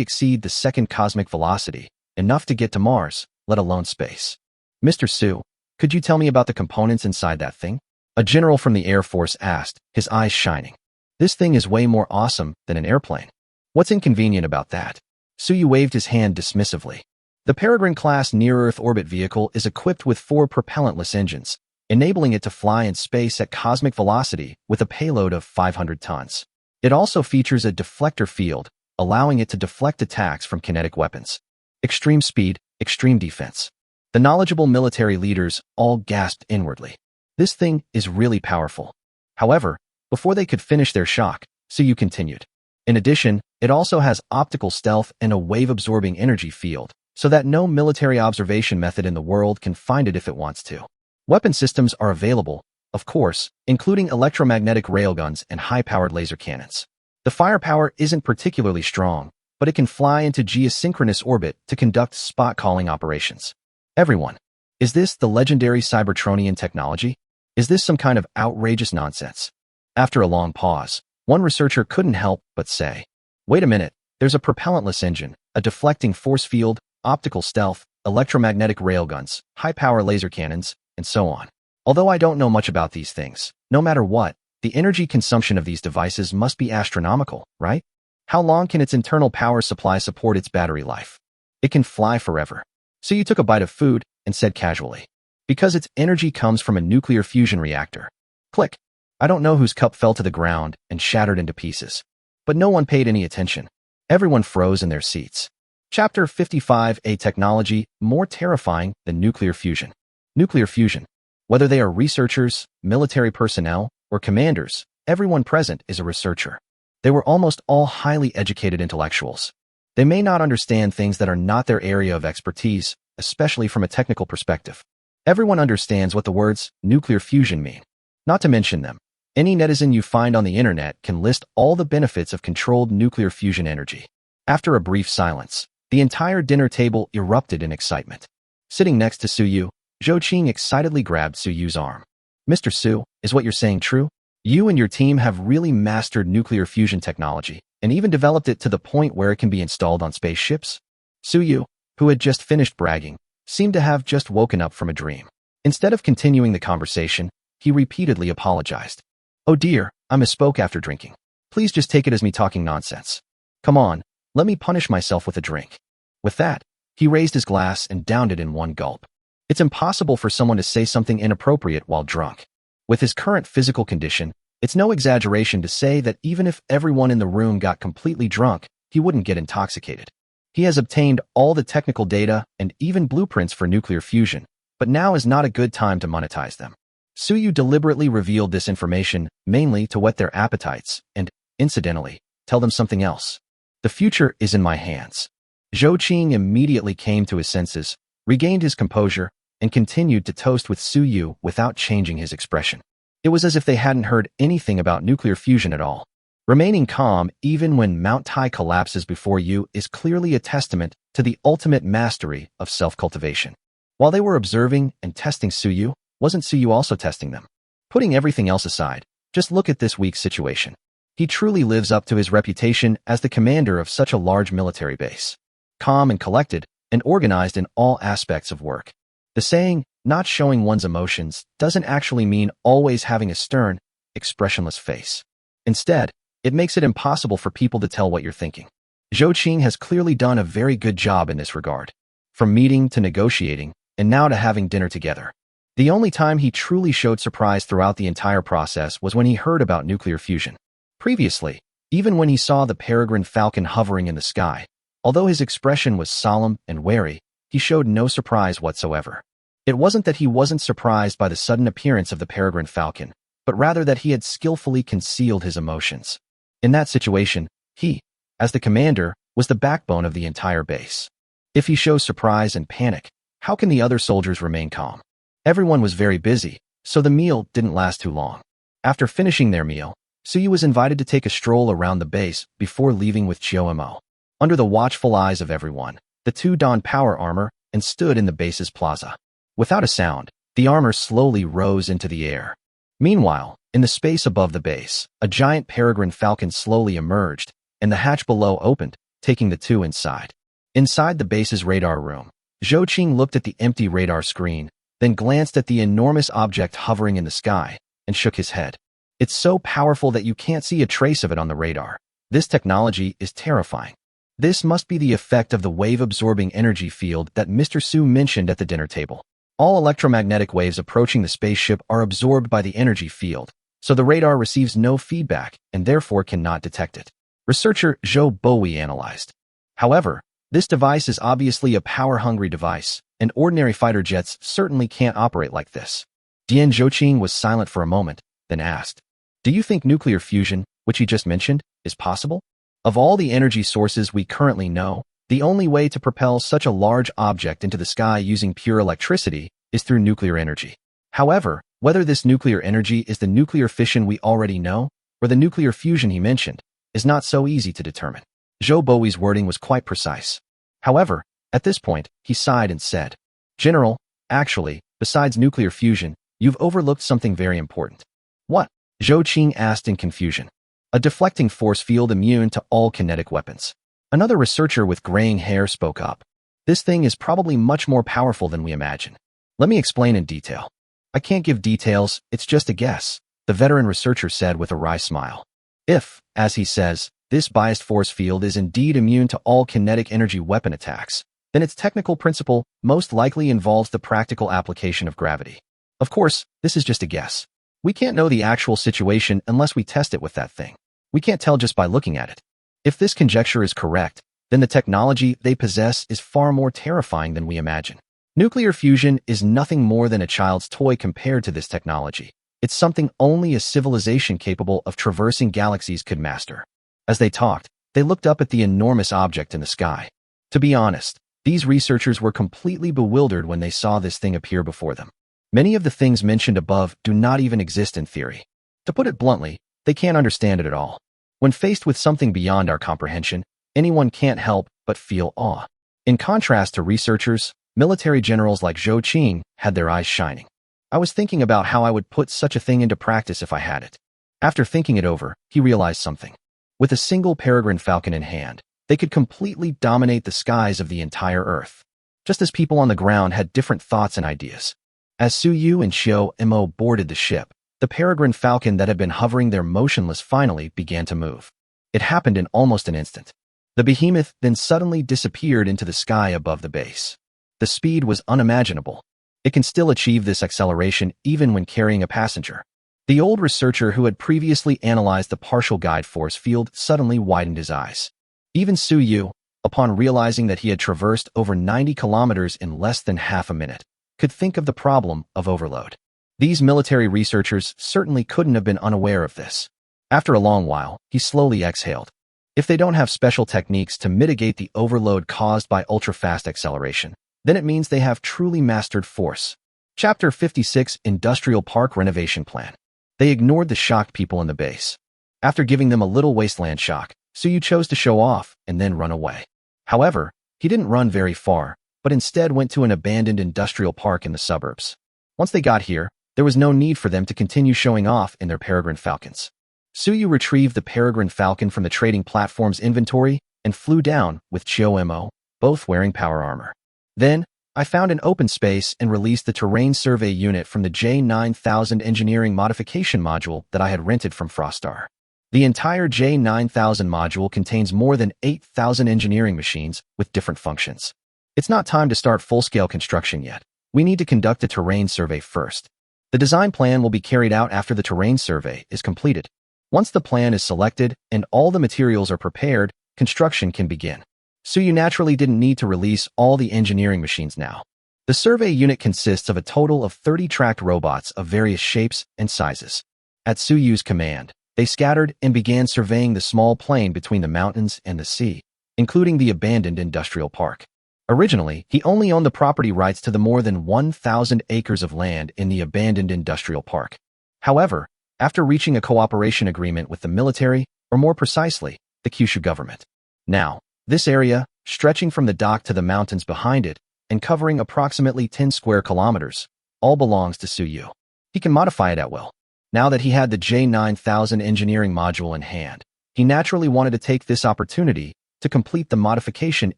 exceed the second cosmic velocity, enough to get to Mars, let alone space. Mr. Su, could you tell me about the components inside that thing? A general from the Air Force asked, his eyes shining. This thing is way more awesome than an airplane. What's inconvenient about that? Su Yu waved his hand dismissively. The Peregrine-class near-Earth orbit vehicle is equipped with 4 propellantless engines, enabling it to fly in space at cosmic velocity with a payload of 500 tons. It also features a deflector field, allowing it to deflect attacks from kinetic weapons. Extreme speed, extreme defense. The knowledgeable military leaders all gasped inwardly. This thing is really powerful. However, before they could finish their shock, Su Yu continued. In addition, it also has optical stealth and a wave-absorbing energy field, so that no military observation method in the world can find it if it wants to. Weapon systems are available, of course, including electromagnetic railguns and high-powered laser cannons. The firepower isn't particularly strong, but it can fly into geosynchronous orbit to conduct spot-calling operations. Everyone, is this the legendary Cybertronian technology? Is this some kind of outrageous nonsense? After a long pause, one researcher couldn't help but say, wait a minute, there's a propellantless engine, a deflecting force field, optical stealth, electromagnetic railguns, high-power laser cannons, and so on. Although I don't know much about these things, no matter what, the energy consumption of these devices must be astronomical, right? How long can its internal power supply support its battery life? It can fly forever. So you took a bite of food and said casually, because its energy comes from a nuclear fusion reactor. Click. I don't know whose cup fell to the ground and shattered into pieces. But no one paid any attention. Everyone froze in their seats. Chapter 55, a technology more terrifying than nuclear fusion. Nuclear fusion. Whether they are researchers, military personnel, or commanders, everyone present is a researcher. They were almost all highly educated intellectuals. They may not understand things that are not their area of expertise, especially from a technical perspective. Everyone understands what the words nuclear fusion mean. Not to mention them. Any netizen you find on the internet can list all the benefits of controlled nuclear fusion energy. After a brief silence, the entire dinner table erupted in excitement. Sitting next to Su Yu, Zhou Qing excitedly grabbed Su Yu's arm. Mr. Su, is what you're saying true? You and your team have really mastered nuclear fusion technology, and even developed it to the point where it can be installed on spaceships? Su Yu, who had just finished bragging, seemed to have just woken up from a dream. Instead of continuing the conversation, he repeatedly apologized. Oh dear, I misspoke after drinking. Please just take it as me talking nonsense. Come on, let me punish myself with a drink. With that, he raised his glass and downed it in one gulp. It's impossible for someone to say something inappropriate while drunk. With his current physical condition, it's no exaggeration to say that even if everyone in the room got completely drunk, he wouldn't get intoxicated. He has obtained all the technical data and even blueprints for nuclear fusion, but now is not a good time to monetize them. Su Yu deliberately revealed this information mainly to whet their appetites and, incidentally, tell them something else. The future is in my hands. Zhou Qing immediately came to his senses, regained his composure, and continued to toast with Su Yu without changing his expression. It was as if they hadn't heard anything about nuclear fusion at all. Remaining calm even when Mount Tai collapses before you is clearly a testament to the ultimate mastery of self-cultivation. While they were observing and testing Su Yu, wasn't Su Yu also testing them? Putting everything else aside, just look at this week's situation. He truly lives up to his reputation as the commander of such a large military base. Calm and collected, and organized in all aspects of work. The saying, not showing one's emotions, doesn't actually mean always having a stern, expressionless face. Instead, it makes it impossible for people to tell what you're thinking. Zhou Qing has clearly done a very good job in this regard. From meeting to negotiating, and now to having dinner together. The only time he truly showed surprise throughout the entire process was when he heard about nuclear fusion. Previously, even when he saw the peregrine falcon hovering in the sky, although his expression was solemn and wary, he showed no surprise whatsoever. It wasn't that he wasn't surprised by the sudden appearance of the peregrine falcon, but rather that he had skillfully concealed his emotions. In that situation, he, as the commander, was the backbone of the entire base. If he shows surprise and panic, how can the other soldiers remain calm? Everyone was very busy, so the meal didn't last too long. After finishing their meal, Suyu was invited to take a stroll around the base before leaving with Chiyo-mo. Under the watchful eyes of everyone, the two donned power armor and stood in the base's plaza. Without a sound, the armor slowly rose into the air. Meanwhile, in the space above the base, a giant peregrine falcon slowly emerged, and the hatch below opened, taking the two inside. Inside the base's radar room, Zhou Qing looked at the empty radar screen, then glanced at the enormous object hovering in the sky, and shook his head. It's so powerful that you can't see a trace of it on the radar. This technology is terrifying. This must be the effect of the wave-absorbing energy field that Mr. Su mentioned at the dinner table. All electromagnetic waves approaching the spaceship are absorbed by the energy field, so the radar receives no feedback and therefore cannot detect it. Researcher Zhou Bowie analyzed. However, this device is obviously a power-hungry device, and ordinary fighter jets certainly can't operate like this. Dian Zhouqing was silent for a moment, then asked, "Do you think nuclear fusion, which he just mentioned, is possible? Of all the energy sources we currently know, the only way to propel such a large object into the sky using pure electricity is through nuclear energy. However, whether this nuclear energy is the nuclear fission we already know, or the nuclear fusion he mentioned, is not so easy to determine." Zhou Bowie's wording was quite precise. However, at this point, he sighed and said, "General, actually, besides nuclear fusion, you've overlooked something very important." "What?" Zhou Qing asked in confusion. "A deflecting force field immune to all kinetic weapons." Another researcher with graying hair spoke up. "This thing is probably much more powerful than we imagine. Let me explain in detail." "I can't give details, it's just a guess," the veteran researcher said with a wry smile. "If, as he says, this biased force field is indeed immune to all kinetic energy weapon attacks, then its technical principle most likely involves the practical application of gravity. Of course, this is just a guess. We can't know the actual situation unless we test it with that thing. We can't tell just by looking at it. If this conjecture is correct, then the technology they possess is far more terrifying than we imagine. Nuclear fusion is nothing more than a child's toy compared to this technology. It's something only a civilization capable of traversing galaxies could master." As they talked, they looked up at the enormous object in the sky. To be honest, these researchers were completely bewildered when they saw this thing appear before them. Many of the things mentioned above do not even exist in theory. To put it bluntly, they can't understand it at all. When faced with something beyond our comprehension, anyone can't help but feel awe. In contrast to researchers, military generals like Zhou Qing had their eyes shining. "I was thinking about how I would put such a thing into practice if I had it." After thinking it over, he realized something. With a single peregrine falcon in hand, they could completely dominate the skies of the entire Earth. Just as people on the ground had different thoughts and ideas. As Suyu and Chiyo-mo boarded the ship, the peregrine falcon that had been hovering there motionless finally began to move. It happened in almost an instant. The behemoth then suddenly disappeared into the sky above the base. The speed was unimaginable. It can still achieve this acceleration even when carrying a passenger. The old researcher who had previously analyzed the partial guide force field suddenly widened his eyes. Even Suyu, upon realizing that he had traversed over 90 kilometers in less than half a minute, could think of the problem of overload. These military researchers certainly couldn't have been unaware of this. After a long while, he slowly exhaled. If they don't have special techniques to mitigate the overload caused by ultra-fast acceleration, then it means they have truly mastered force. Chapter 56 Industrial Park Renovation Plan. They ignored the shocked people in the base. After giving them a little wasteland shock, Suyu chose to show off and then run away. However, he didn't run very far, but instead went to an abandoned industrial park in the suburbs. Once they got here, there was no need for them to continue showing off in their peregrine falcons. Suyu retrieved the peregrine falcon from the trading platform's inventory and flew down with Chiyo-mo, both wearing power armor. Then, I found an open space and released the terrain survey unit from the J9000 engineering modification module that I had rented from Frostar. The entire J9000 module contains more than 8,000 engineering machines with different functions. It's not time to start full-scale construction yet. We need to conduct a terrain survey first. The design plan will be carried out after the terrain survey is completed. Once the plan is selected and all the materials are prepared, construction can begin. Suyu naturally didn't need to release all the engineering machines now. The survey unit consists of a total of 30 tracked robots of various shapes and sizes. At Suyu's command, they scattered and began surveying the small plain between the mountains and the sea, including the abandoned industrial park. Originally, he only owned the property rights to the more than 1,000 acres of land in the abandoned industrial park. However, after reaching a cooperation agreement with the military, or more precisely, the Kyushu government. Now, this area, stretching from the dock to the mountains behind it, and covering approximately 10 square kilometers, all belongs to Suyu. He can modify it at will. Now that he had the J9000 engineering module in hand, he naturally wanted to take this opportunity to complete the modification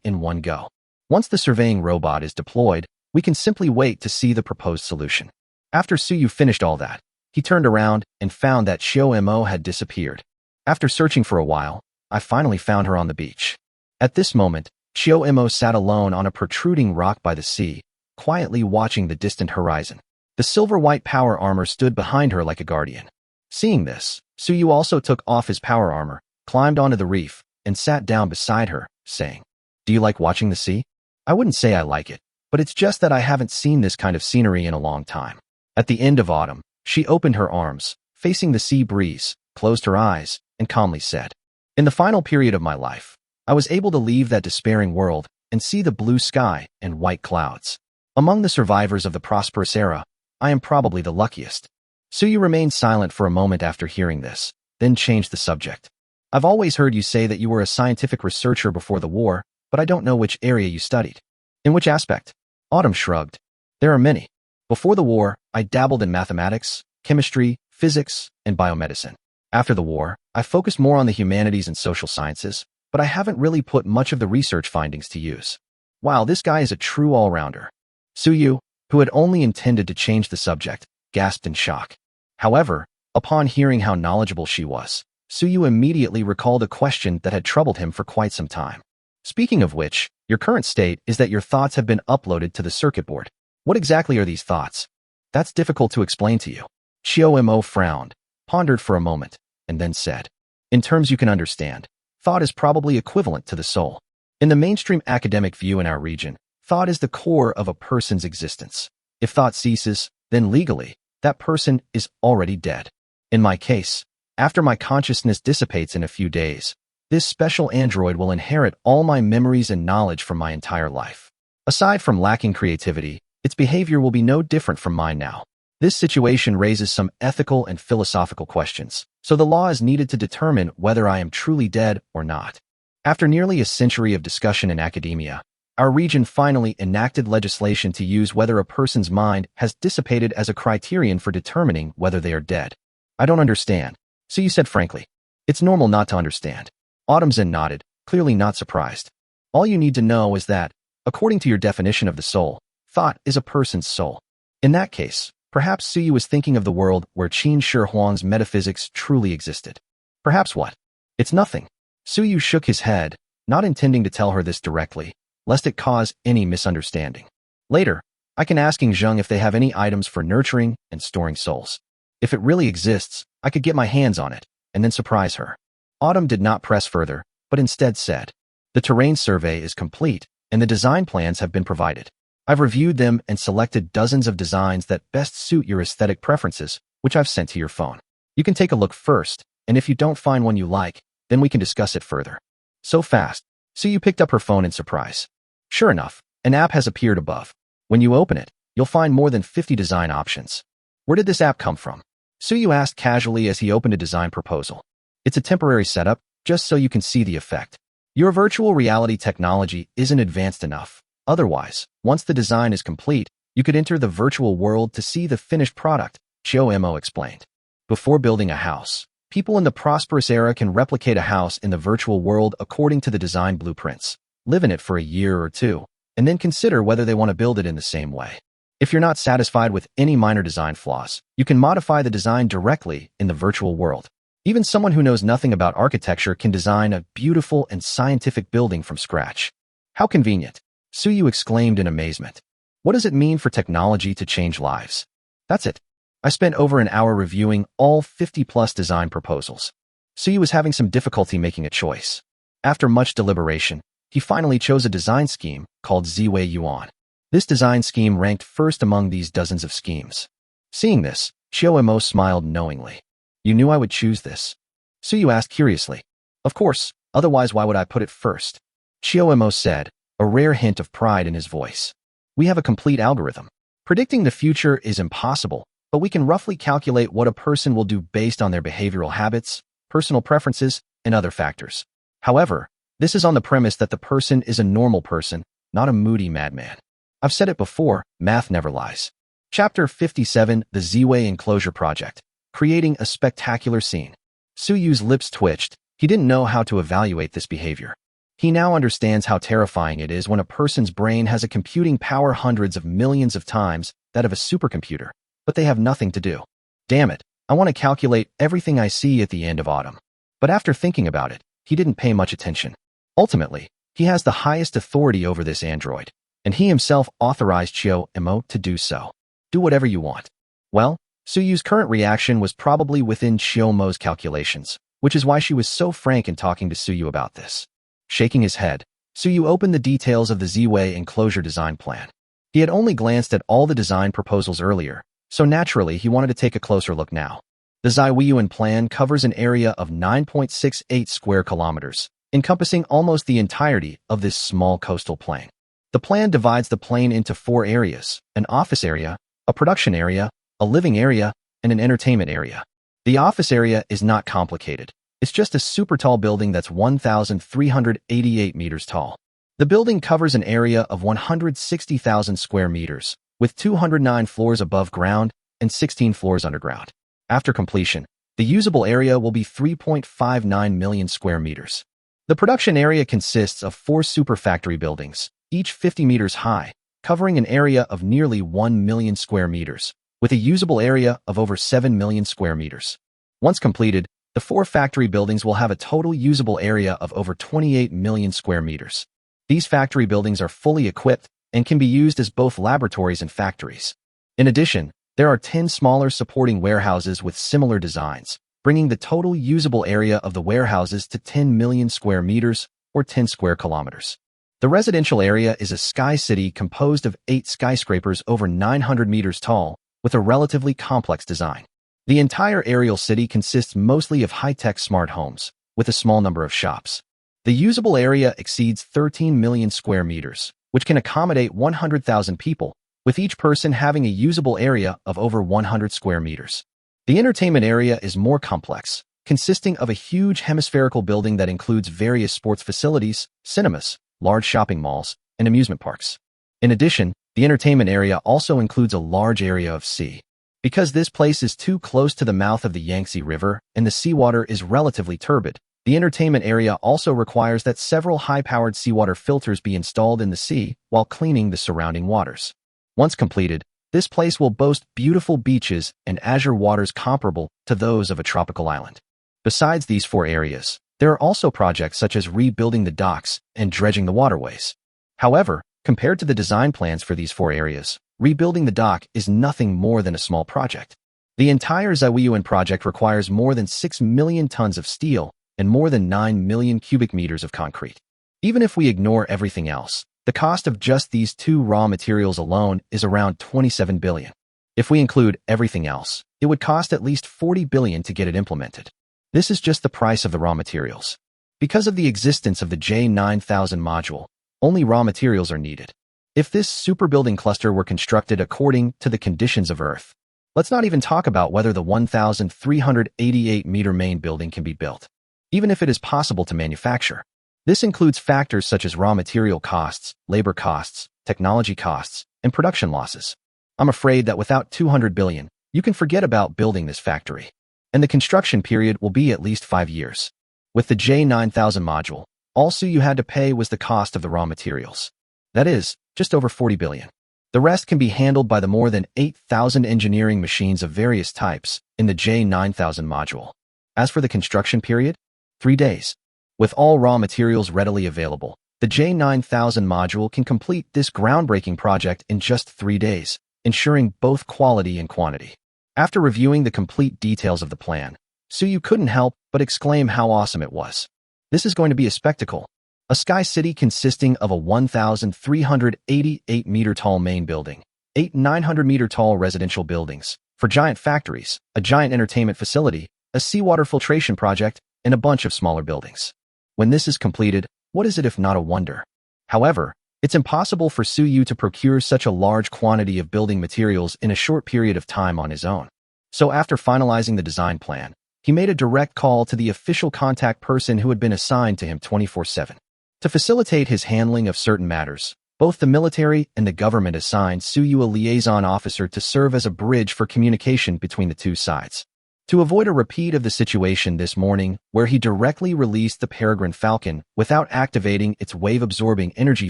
in one go. Once the surveying robot is deployed, we can simply wait to see the proposed solution. After Suyu finished all that, he turned around and found that Shio-mo had disappeared. After searching for a while, I finally found her on the beach. At this moment, Shio-mo sat alone on a protruding rock by the sea, quietly watching the distant horizon. The silver-white power armor stood behind her like a guardian. Seeing this, Suyu also took off his power armor, climbed onto the reef, and sat down beside her, saying, "Do you like watching the sea?" I wouldn't say I like it, but it's just that I haven't seen this kind of scenery in a long time. At the end of autumn, she opened her arms, facing the sea breeze, closed her eyes, and calmly said, "In the final period of my life, I was able to leave that despairing world and see the blue sky and white clouds. Among the survivors of the prosperous era, I am probably the luckiest." Suyu remained silent for a moment after hearing this, then changed the subject. "I've always heard you say that you were a scientific researcher before the war, but I don't know which area you studied." "In which aspect?" Autumn shrugged. "There are many. Before the war, I dabbled in mathematics, chemistry, physics, and biomedicine. After the war, I focused more on the humanities and social sciences, but I haven't really put much of the research findings to use." Wow, this guy is a true all-rounder. Suyu, who had only intended to change the subject, gasped in shock. However, upon hearing how knowledgeable she was, Suyu immediately recalled a question that had troubled him for quite some time. "Speaking of which, your current state is that your thoughts have been uploaded to the circuit board. What exactly are these thoughts?" "That's difficult to explain to you." Shio-mo frowned, pondered for a moment, and then said, "In terms you can understand, thought is probably equivalent to the soul. In the mainstream academic view in our region, thought is the core of a person's existence. If thought ceases, then legally, that person is already dead. In my case, after my consciousness dissipates in a few days, this special android will inherit all my memories and knowledge from my entire life. Aside from lacking creativity, its behavior will be no different from mine now. This situation raises some ethical and philosophical questions, so the law is needed to determine whether I am truly dead or not." After nearly a century of discussion in academia, our region finally enacted legislation to use whether a person's mind has dissipated as a criterion for determining whether they are dead. "I don't understand," Suyu said frankly. "It's normal not to understand." Autumn-zen nodded, clearly not surprised. "All you need to know is that, according to your definition of the soul, thought is a person's soul. In that case, perhaps Suyu was thinking of the world where Qin Shi Huang's metaphysics truly existed. Perhaps what? It's nothing." Suyu shook his head, not intending to tell her this directly, lest it cause any misunderstanding. "Later, I can ask Zheng if they have any items for nurturing and storing souls. If it really exists, I could get my hands on it, and then surprise her." Autumn did not press further, but instead said, "The terrain survey is complete, and the design plans have been provided. I've reviewed them and selected dozens of designs that best suit your aesthetic preferences, which I've sent to your phone. You can take a look first, and if you don't find one you like, then we can discuss it further." So fast, Suyu picked up her phone in surprise. Sure enough, an app has appeared above. When you open it, you'll find more than 50 design options. "Where did this app come from?" Suyu asked casually as he opened a design proposal. "It's a temporary setup, just so you can see the effect. Your virtual reality technology isn't advanced enough. Otherwise, once the design is complete, you could enter the virtual world to see the finished product," Shio-mo explained. "Before building a house, people in the prosperous era can replicate a house in the virtual world according to the design blueprints, live in it for a year or two, and then consider whether they want to build it in the same way. If you're not satisfied with any minor design flaws, you can modify the design directly in the virtual world. Even someone who knows nothing about architecture can design a beautiful and scientific building from scratch. How convenient, Suyu exclaimed in amazement. What does it mean for technology to change lives? That's it. I spent over an hour reviewing all 50-plus design proposals. Suyu was having some difficulty making a choice. After much deliberation, he finally chose a design scheme called Ziwei Yuan. This design scheme ranked first among these dozens of schemes. Seeing this, Xiao smiled knowingly. You knew I would choose this? Suyu asked curiously. Of course, otherwise why would I put it first? Xiao said, a rare hint of pride in his voice. We have a complete algorithm. Predicting the future is impossible, but we can roughly calculate what a person will do based on their behavioral habits, personal preferences, and other factors. However, this is on the premise that the person is a normal person, not a moody madman. I've said it before, math never lies. Chapter 57, The Ziwei Enclosure Project. Creating a spectacular scene. Suyu's lips twitched. He didn't know how to evaluate this behavior. He now understands how terrifying it is when a person's brain has a computing power hundreds of millions of times that of a supercomputer, but they have nothing to do. Damn it, I want to calculate everything I see at the end of autumn. But after thinking about it, he didn't pay much attention. Ultimately, he has the highest authority over this android, and he himself authorized Xiao to do so. Do whatever you want. Well, Suyu's current reaction was probably within Xiaomo's calculations, which is why she was so frank in talking to Suyu about this. Shaking his head, Suyu opened the details of the Ziwei enclosure design plan. He had only glanced at all the design proposals earlier, so naturally he wanted to take a closer look now. The Ziwei plan covers an area of 9.68 square kilometers, encompassing almost the entirety of this small coastal plain. The plan divides the plain into 4 areas: an office area, a production area, a living area, and an entertainment area. The office area is not complicated. It's just a super tall building that's 1,388 meters tall. The building covers an area of 160,000 square meters, with 209 floors above ground and 16 floors underground. After completion, the usable area will be 3.59 million square meters. The production area consists of 4 super factory buildings, each 50 meters high, covering an area of nearly 1 million square meters, with a usable area of over 7 million square meters. Once completed, the 4 factory buildings will have a total usable area of over 28 million square meters. These factory buildings are fully equipped and can be used as both laboratories and factories. In addition, there are 10 smaller supporting warehouses with similar designs, bringing the total usable area of the warehouses to 10 million square meters, or 10 square kilometers. The residential area is a sky city composed of 8 skyscrapers over 900 meters tall, with a relatively complex design. The entire aerial city consists mostly of high-tech smart homes, with a small number of shops. The usable area exceeds 13 million square meters, which can accommodate 100,000 people, with each person having a usable area of over 100 square meters. The entertainment area is more complex, consisting of a huge hemispherical building that includes various sports facilities, cinemas, large shopping malls, and amusement parks. In addition, the entertainment area also includes a large area of sea. Because this place is too close to the mouth of the Yangtze River and the seawater is relatively turbid, the entertainment area also requires that several high-powered seawater filters be installed in the sea while cleaning the surrounding waters. Once completed, this place will boast beautiful beaches and azure waters comparable to those of a tropical island. Besides these 4 areas, there are also projects such as rebuilding the docks and dredging the waterways. However, compared to the design plans for these 4 areas, rebuilding the dock is nothing more than a small project. The entire Ziwei project requires more than 6 million tons of steel and more than 9 million cubic meters of concrete. Even if we ignore everything else, the cost of just these 2 raw materials alone is around 27 billion. If we include everything else, it would cost at least 40 billion to get it implemented. This is just the price of the raw materials. Because of the existence of the J9000 module, only raw materials are needed. If this super building cluster were constructed according to the conditions of Earth, let's not even talk about whether the 1,388-meter main building can be built, even if it is possible to manufacture. This includes factors such as raw material costs, labor costs, technology costs, and production losses. I'm afraid that without 200 billion, you can forget about building this factory. And the construction period will be at least 5 years. With the J9000 module, all you had to pay was the cost of the raw materials. That is, just over 40 billion. The rest can be handled by the more than 8,000 engineering machines of various types in the J9000 module. As for the construction period, 3 days. With all raw materials readily available, the J9000 module can complete this groundbreaking project in just 3 days, ensuring both quality and quantity. After reviewing the complete details of the plan, Suyu couldn't help but exclaim how awesome it was. This is going to be a spectacle. A sky city consisting of a 1,388-meter-tall main building, 8 900-meter-tall residential buildings, 4 giant factories, a giant entertainment facility, a seawater filtration project, and a bunch of smaller buildings. When this is completed, what is it if not a wonder? However, it's impossible for Suyu to procure such a large quantity of building materials in a short period of time on his own. So after finalizing the design plan, he made a direct call to the official contact person who had been assigned to him 24/7. To facilitate his handling of certain matters, both the military and the government assigned Suyu a liaison officer to serve as a bridge for communication between the two sides. To avoid a repeat of the situation this morning, where he directly released the Peregrine Falcon without activating its wave-absorbing energy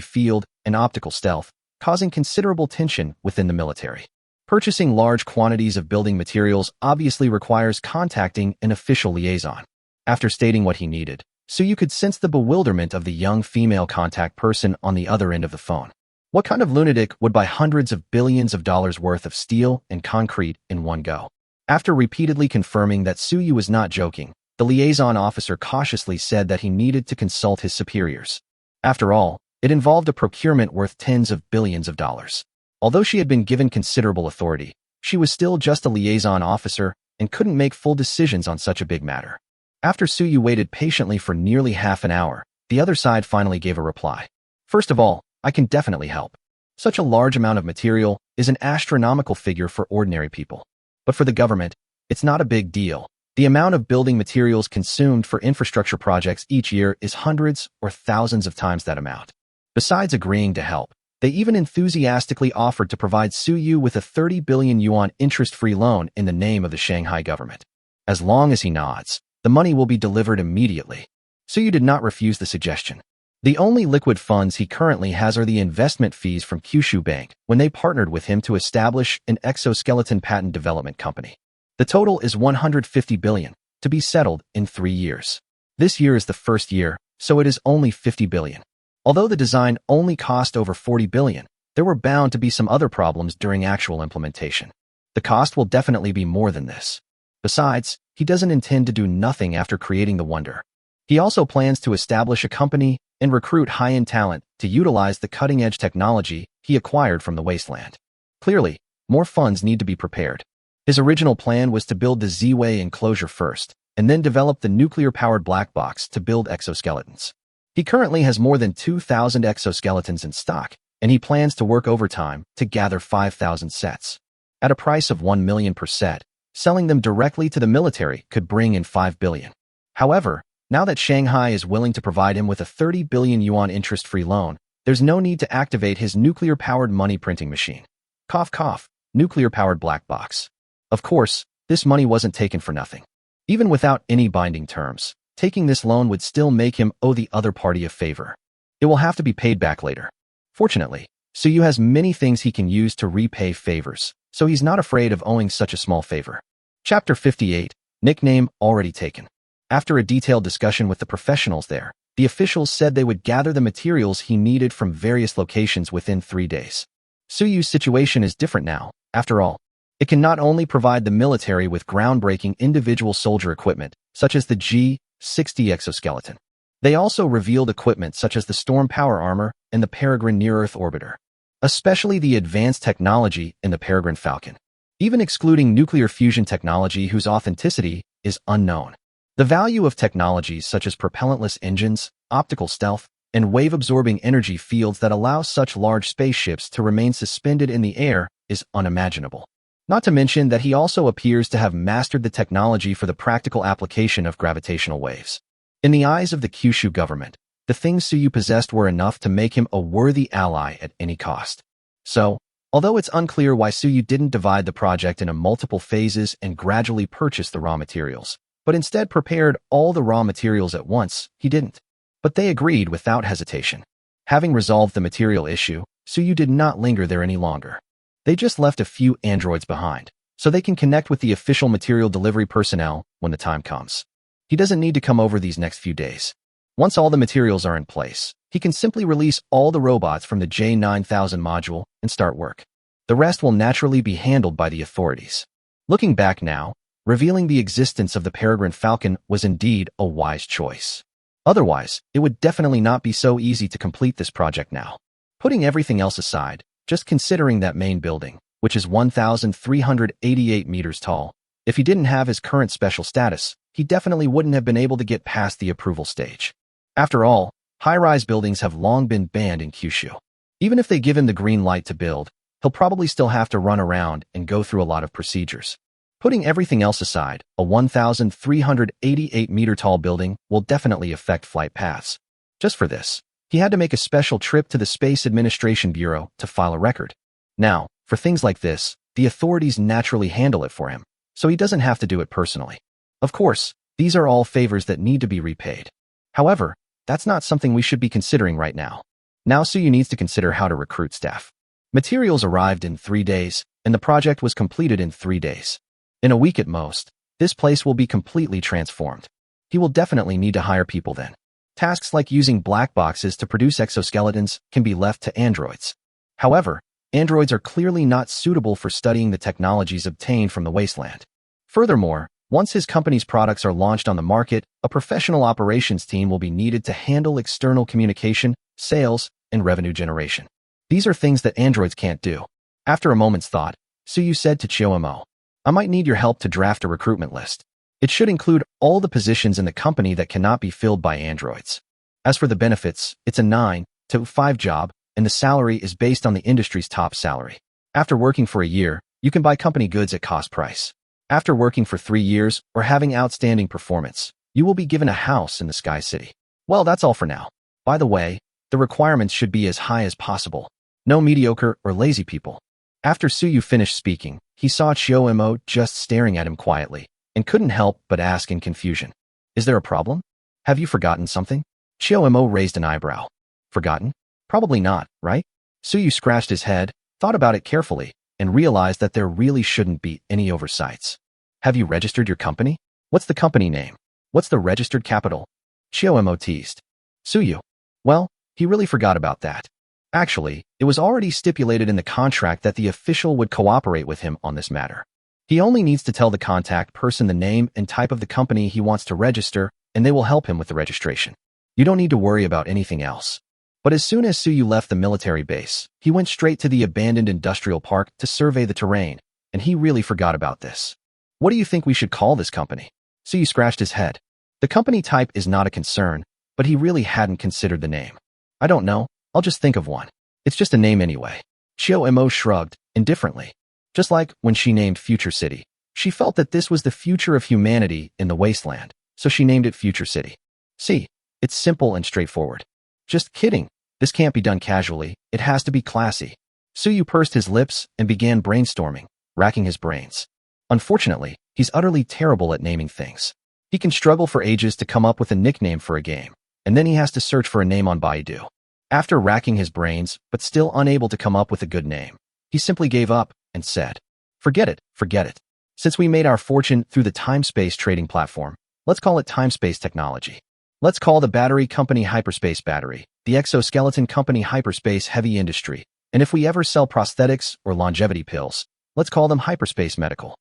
field and optical stealth, causing considerable tension within the military. Purchasing large quantities of building materials obviously requires contacting an official liaison. After stating what he needed, Suyu could sense the bewilderment of the young female contact person on the other end of the phone. What kind of lunatic would buy hundreds of billions of dollars worth of steel and concrete in one go? After repeatedly confirming that Suyu was not joking, the liaison officer cautiously said that he needed to consult his superiors. After all, it involved a procurement worth tens of billions of dollars. Although she had been given considerable authority, she was still just a liaison officer and couldn't make full decisions on such a big matter. After Suyu waited patiently for nearly half an hour, the other side finally gave a reply. First of all, I can definitely help. Such a large amount of material is an astronomical figure for ordinary people. But for the government, it's not a big deal. The amount of building materials consumed for infrastructure projects each year is hundreds or thousands of times that amount. Besides agreeing to help, they even enthusiastically offered to provide Suyu with a 30 billion yuan interest-free loan in the name of the Shanghai government. As long as he nods, the money will be delivered immediately. Suyu did not refuse the suggestion. The only liquid funds he currently has are the investment fees from Kyushu Bank when they partnered with him to establish an exoskeleton patent development company. The total is 150 billion, to be settled in 3 years. This year is the first year, so it is only 50 billion. Although the design only cost over 40 billion, there were bound to be some other problems during actual implementation. The cost will definitely be more than this. Besides, he doesn't intend to do nothing after creating the wonder. He also plans to establish a company and recruit high-end talent to utilize the cutting-edge technology he acquired from the wasteland. Clearly, more funds need to be prepared. His original plan was to build the Z-Way enclosure first, and then develop the nuclear-powered black box to build exoskeletons. He currently has more than 2,000 exoskeletons in stock, and he plans to work overtime to gather 5,000 sets. At a price of 1 million per set, selling them directly to the military could bring in 5 billion. However, now that Shanghai is willing to provide him with a 30 billion yuan interest-free loan, there's no need to activate his nuclear-powered money printing machine. Cough cough, nuclear-powered black box. Of course, this money wasn't taken for nothing. Even without any binding terms, taking this loan would still make him owe the other party a favor. It will have to be paid back later. Fortunately, Suyu has many things he can use to repay favors, so he's not afraid of owing such a small favor. Chapter 58, Nickname Already Taken. After a detailed discussion with the professionals there, the officials said they would gather the materials he needed from various locations within 3 days. Suyu's situation is different now, after all. It can not only provide the military with groundbreaking individual soldier equipment, such as the G-60 exoskeleton. They also revealed equipment such as the Storm Power Armor and the Peregrine Near-Earth Orbiter, especially the advanced technology in the Peregrine Falcon, even excluding nuclear fusion technology whose authenticity is unknown. The value of technologies such as propellantless engines, optical stealth, and wave-absorbing energy fields that allow such large spaceships to remain suspended in the air is unimaginable. Not to mention that he also appears to have mastered the technology for the practical application of gravitational waves. In the eyes of the Kyushu government, the things Suyu possessed were enough to make him a worthy ally at any cost. So, although it's unclear why Suyu didn't divide the project into multiple phases and gradually purchase the raw materials, but instead prepared all the raw materials at once, he didn't. But they agreed without hesitation. Having resolved the material issue, Suyu did not linger there any longer. They just left a few androids behind, so they can connect with the official material delivery personnel when the time comes. He doesn't need to come over these next few days. Once all the materials are in place, he can simply release all the robots from the J9000 module and start work. The rest will naturally be handled by the authorities. Looking back now, revealing the existence of the Peregrine Falcon was indeed a wise choice. Otherwise, it would definitely not be so easy to complete this project now. Putting everything else aside, just considering that main building, which is 1,388 meters tall, if he didn't have his current special status, he definitely wouldn't have been able to get past the approval stage. After all, high-rise buildings have long been banned in Kyushu. Even if they give him the green light to build, he'll probably still have to run around and go through a lot of procedures. Putting everything else aside, a 1,388-meter-tall building will definitely affect flight paths. Just for this, he had to make a special trip to the Space Administration Bureau to file a record. Now, for things like this, the authorities naturally handle it for him, so he doesn't have to do it personally. Of course, these are all favors that need to be repaid. However, that's not something we should be considering right now. Now Suyu needs to consider how to recruit staff. Materials arrived in 3 days, and the project was completed in 3 days. In a week at most, this place will be completely transformed. He will definitely need to hire people then. Tasks like using black boxes to produce exoskeletons can be left to androids. However, androids are clearly not suitable for studying the technologies obtained from the wasteland. Furthermore, once his company's products are launched on the market, a professional operations team will be needed to handle external communication, sales, and revenue generation. These are things that androids can't do. After a moment's thought, Suyu said to Chiyomo, I might need your help to draft a recruitment list. It should include all the positions in the company that cannot be filled by androids. As for the benefits, it's a 9 to 5 job, and the salary is based on the industry's top salary. After working for a year, you can buy company goods at cost price. After working for 3 years or having outstanding performance, you will be given a house in the Sky City. Well, that's all for now. By the way, the requirements should be as high as possible. No mediocre or lazy people. After Suyu finished speaking, he saw Chiyomo just staring at him quietly, and couldn't help but ask in confusion. Is there a problem? Have you forgotten something? Chiyomo raised an eyebrow. Forgotten? Probably not, right? Suyu scratched his head, thought about it carefully, and realized that there really shouldn't be any oversights. Have you registered your company? What's the company name? What's the registered capital? Chiyomo teased. Suyu. Well, he really forgot about that. Actually, it was already stipulated in the contract that the official would cooperate with him on this matter. He only needs to tell the contact person the name and type of the company he wants to register, and they will help him with the registration. You don't need to worry about anything else. But as soon as Suyu left the military base, he went straight to the abandoned industrial park to survey the terrain, and he really forgot about this. What do you think we should call this company? Suyu scratched his head. The company type is not a concern, but he really hadn't considered the name. I don't know. I'll just think of one. It's just a name anyway. Chiyomo shrugged, indifferently. Just like when she named Future City. She felt that this was the future of humanity in the wasteland, so she named it Future City. See, it's simple and straightforward. Just kidding. This can't be done casually. It has to be classy. Suyu pursed his lips and began brainstorming, racking his brains. Unfortunately, he's utterly terrible at naming things. He can struggle for ages to come up with a nickname for a game, and then he has to search for a name on Baidu. After racking his brains, but still unable to come up with a good name, he simply gave up and said, Forget it. Since we made our fortune through the time-space trading platform, let's call it time-space technology. Let's call the battery company Hyperspace Battery, the exoskeleton company Hyperspace Heavy Industry, and if we ever sell prosthetics or longevity pills, let's call them Hyperspace Medical.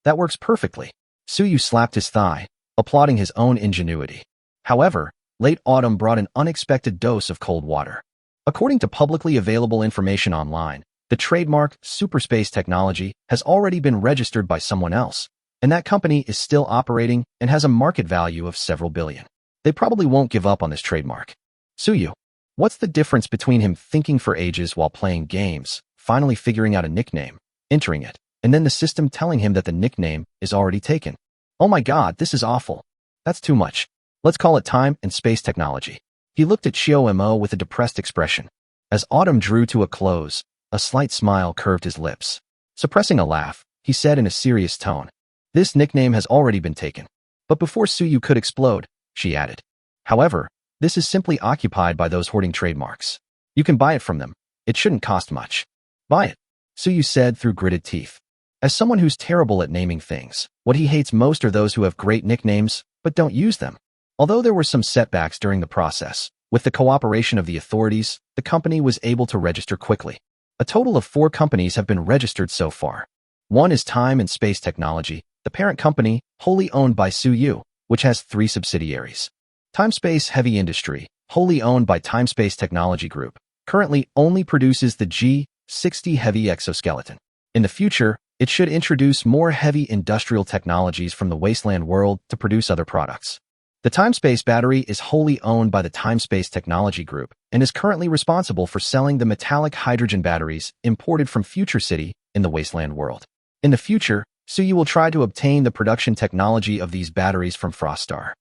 That works perfectly. Suyu slapped his thigh, applauding his own ingenuity. However, late autumn brought an unexpected dose of cold water. According to publicly available information online, the trademark Superspace Technology has already been registered by someone else, and that company is still operating and has a market value of several billion. They probably won't give up on this trademark. Suyu, what's the difference between him thinking for ages while playing games, finally figuring out a nickname, entering it, and then the system telling him that the nickname is already taken? Oh my god, this is awful. That's too much. Let's call it time and space technology. He looked at Chiyomo with a depressed expression. As autumn drew to a close, a slight smile curved his lips. Suppressing a laugh, he said in a serious tone, This nickname has already been taken. But before Suyu could explode, she added, However, this is simply occupied by those hoarding trademarks. You can buy it from them. It shouldn't cost much. Buy it, Suyu said through gritted teeth. As someone who's terrible at naming things, what he hates most are those who have great nicknames but don't use them. Although there were some setbacks during the process, with the cooperation of the authorities, the company was able to register quickly. A total of 4 companies have been registered so far. One is Time and Space Technology, the parent company, wholly owned by Suyu, which has 3 subsidiaries. Time Space Heavy Industry, wholly owned by Time Space Technology Group, currently only produces the G60 heavy exoskeleton. In the future, it should introduce more heavy industrial technologies from the wasteland world to produce other products. The Time Space battery is wholly owned by the Time Space Technology Group and is currently responsible for selling the metallic hydrogen batteries imported from Future City in the wasteland world. In the future, Suyu will try to obtain the production technology of these batteries from Frostar.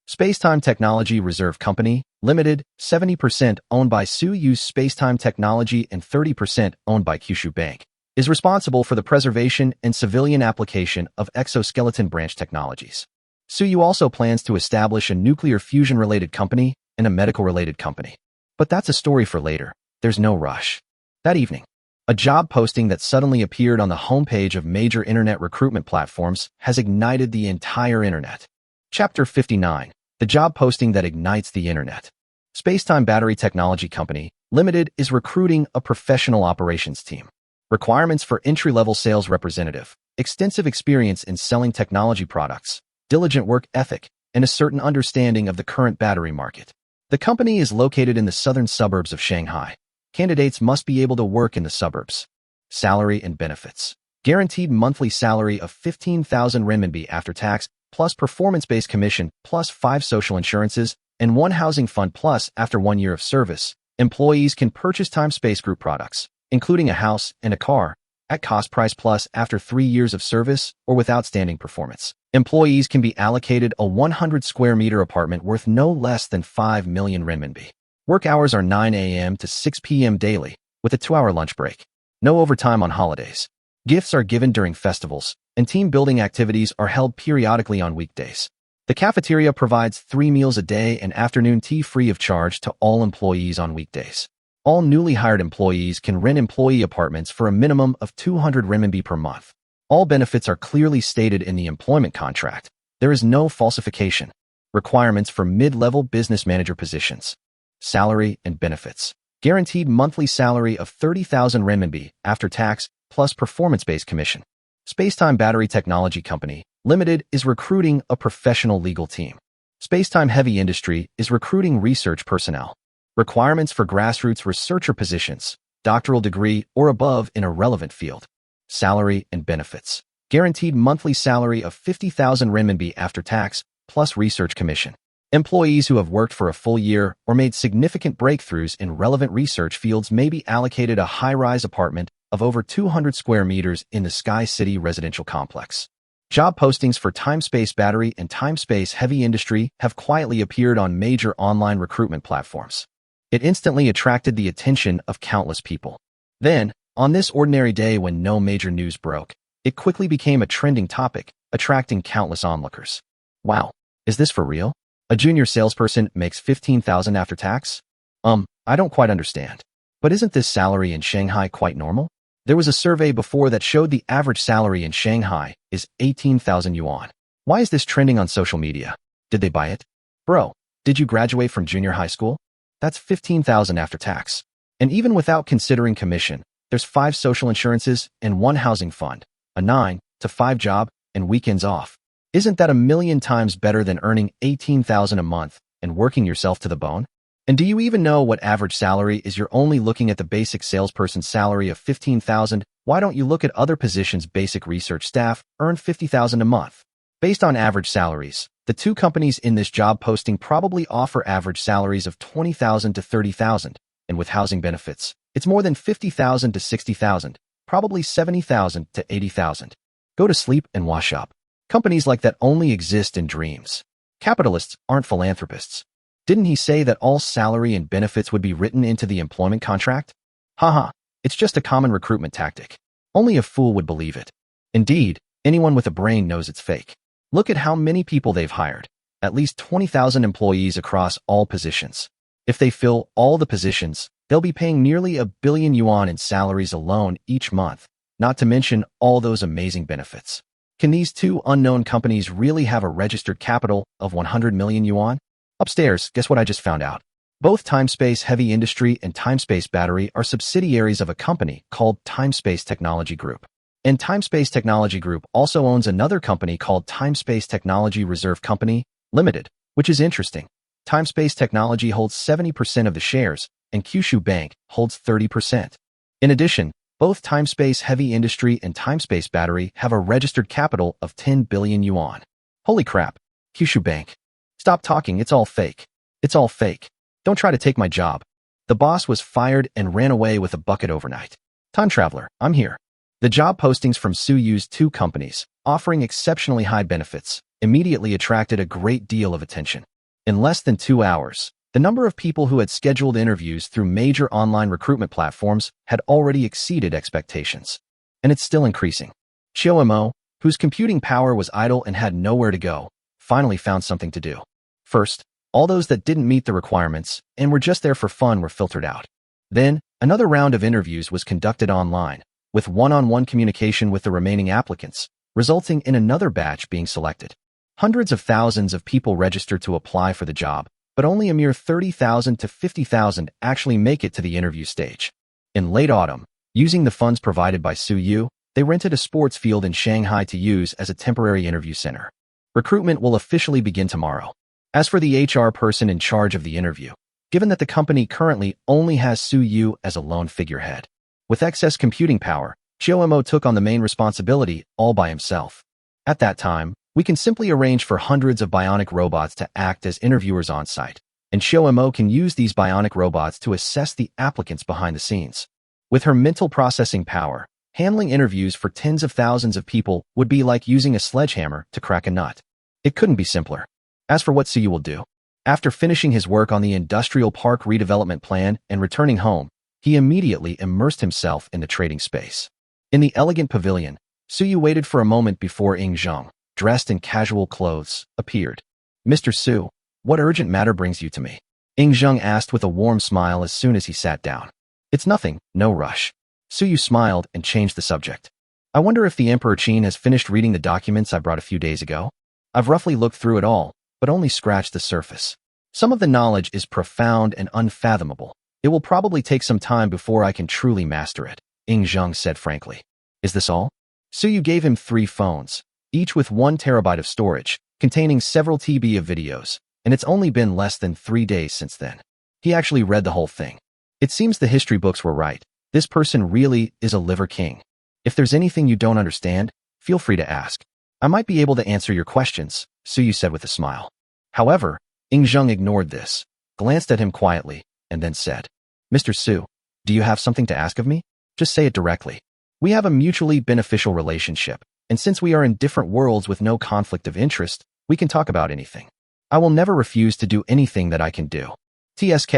Spacetime Technology Reserve Company, Limited, 70% owned by Suyu's Spacetime Technology and 30% owned by Kyushu Bank, is responsible for the preservation and civilian application of exoskeleton branch technologies. Suyu also plans to establish a nuclear fusion-related company and a medical-related company. But that's a story for later. There's no rush. That evening, a job posting that suddenly appeared on the homepage of major internet recruitment platforms has ignited the entire internet. Chapter 59. The job posting that ignites the internet. Spacetime Battery Technology Company, Limited is recruiting a professional operations team. Requirements for entry-level sales representative, extensive experience in selling technology products, diligent work ethic, and a certain understanding of the current battery market. The company is located in the southern suburbs of Shanghai. Candidates must be able to work in the suburbs. Salary and benefits. Guaranteed monthly salary of 15,000 renminbi after tax, plus performance-based commission, plus 5 social insurances, and 1 housing fund plus after 1 year of service. Employees can purchase Time Space Group products, including a house and a car, at cost price plus after 3 years of service or with outstanding performance. Employees can be allocated a 100 square meter apartment worth no less than 5 million renminbi. Work hours are 9 a.m. to 6 p.m. daily, with a 2-hour lunch break. No overtime on holidays. Gifts are given during festivals, and team-building activities are held periodically on weekdays. The cafeteria provides 3 meals a day and afternoon tea free of charge to all employees on weekdays. All newly hired employees can rent employee apartments for a minimum of 200 renminbi per month. All benefits are clearly stated in the employment contract. There is no falsification. Requirements for mid-level business manager positions. Salary and benefits. Guaranteed monthly salary of 30,000 renminbi after tax plus performance-based commission. Spacetime Battery Technology Company, Limited is recruiting a professional legal team. Spacetime Heavy Industry is recruiting research personnel. Requirements for grassroots researcher positions, doctoral degree or above in a relevant field. Salary and benefits. Guaranteed monthly salary of 50,000 renminbi after tax plus research commission. Employees who have worked for a full year or made significant breakthroughs in relevant research fields may be allocated a high-rise apartment of over 200 square meters in the Sky City residential complex. Job postings for Time Space Battery and Time Space Heavy Industry have quietly appeared on major online recruitment platforms. It instantly attracted the attention of countless people. Then, on this ordinary day when no major news broke, it quickly became a trending topic, attracting countless onlookers. Wow, is this for real? A junior salesperson makes 15,000 after tax? I don't quite understand. But isn't this salary in Shanghai quite normal? There was a survey before that showed the average salary in Shanghai is 18,000 yuan. Why is this trending on social media? Did they buy it? Bro, did you graduate from junior high school? That's 15,000 after tax. And even without considering commission, there's 5 social insurances and 1 housing fund, a 9 to 5 job, and weekends off. Isn't that a million times better than earning 18,000 a month and working yourself to the bone? And do you even know what average salary is? You're only looking at the basic salesperson's salary of 15,000. Why don't you look at other positions? Basic research staff earn 50,000 a month. Based on average salaries, the 2 companies in this job posting probably offer average salaries of 20,000 to 30,000, and with housing benefits, it's more than 50,000 to 60,000, probably 70,000 to 80,000. Go to sleep and wash up. Companies like that only exist in dreams. Capitalists aren't philanthropists. Didn't he say that all salary and benefits would be written into the employment contract? Haha, it's just a common recruitment tactic. Only a fool would believe it. Indeed, anyone with a brain knows it's fake. Look at how many people they've hired. At least 20,000 employees across all positions. If they fill all the positions, they'll be paying nearly 1 billion yuan in salaries alone each month, not to mention all those amazing benefits. Can these two unknown companies really have a registered capital of 100 million yuan? Upstairs, guess what I just found out? Both Timespace Heavy Industry and Timespace Battery are subsidiaries of a company called Timespace Technology Group. And Timespace Technology Group also owns another company called Timespace Technology Reserve Company, Limited, which is interesting. Timespace Technology holds 70% of the shares, and Kyushu Bank holds 30%. In addition, both Timespace Heavy Industry and Timespace Battery have a registered capital of 10 billion yuan. Holy crap, Kyushu Bank. Stop talking, it's all fake. It's all fake. Don't try to take my job. The boss was fired and ran away with a bucket overnight. Time traveler, I'm here. The job postings from Suyu's two companies, offering exceptionally high benefits, immediately attracted a great deal of attention. In less than 2 hours, the number of people who had scheduled interviews through major online recruitment platforms had already exceeded expectations. And it's still increasing. Chiomo, whose computing power was idle and had nowhere to go, finally found something to do. First, all those that didn't meet the requirements and were just there for fun were filtered out. Then, another round of interviews was conducted online, with one-on-one communication with the remaining applicants, resulting in another batch being selected. Hundreds of thousands of people registered to apply for the job, but only a mere 30,000 to 50,000 actually make it to the interview stage. In late autumn, using the funds provided by Suyu, they rented a sports field in Shanghai to use as a temporary interview center. Recruitment will officially begin tomorrow. As for the HR person in charge of the interview, given that the company currently only has Suyu as a lone figurehead, with excess computing power, Chiomo took on the main responsibility all by himself. At that time, we can simply arrange for hundreds of bionic robots to act as interviewers on site, and Chiomo can use these bionic robots to assess the applicants behind the scenes. With her mental processing power, handling interviews for tens of thousands of people would be like using a sledgehammer to crack a nut. It couldn't be simpler. As for what Suyu will do, after finishing his work on the industrial park redevelopment plan and returning home, he immediately immersed himself in the trading space. In the elegant pavilion, Suyu waited for a moment before Ing Zheng, dressed in casual clothes, appeared. Mr. Su, what urgent matter brings you to me? Ing Zheng asked with a warm smile as soon as he sat down. It's nothing, no rush. Suyu smiled and changed the subject. I wonder if the Emperor Qin has finished reading the documents I brought a few days ago? I've roughly looked through it all, but only scratched the surface. Some of the knowledge is profound and unfathomable. It will probably take some time before I can truly master it, Ing Zheng said frankly. Is this all? Suyu gave him 3 phones, each with 1 terabyte of storage, containing several TB of videos, and it's only been less than 3 days since then. He actually read the whole thing. It seems the history books were right. This person really is a liver king. If there's anything you don't understand, feel free to ask. I might be able to answer your questions, Suyu said with a smile. However, Ing Zheng ignored this, glanced at him quietly, and then said, Mr. Su, do you have something to ask of me? Just say it directly. We have a mutually beneficial relationship, and since we are in different worlds with no conflict of interest, we can talk about anything. I will never refuse to do anything that I can do. TSK,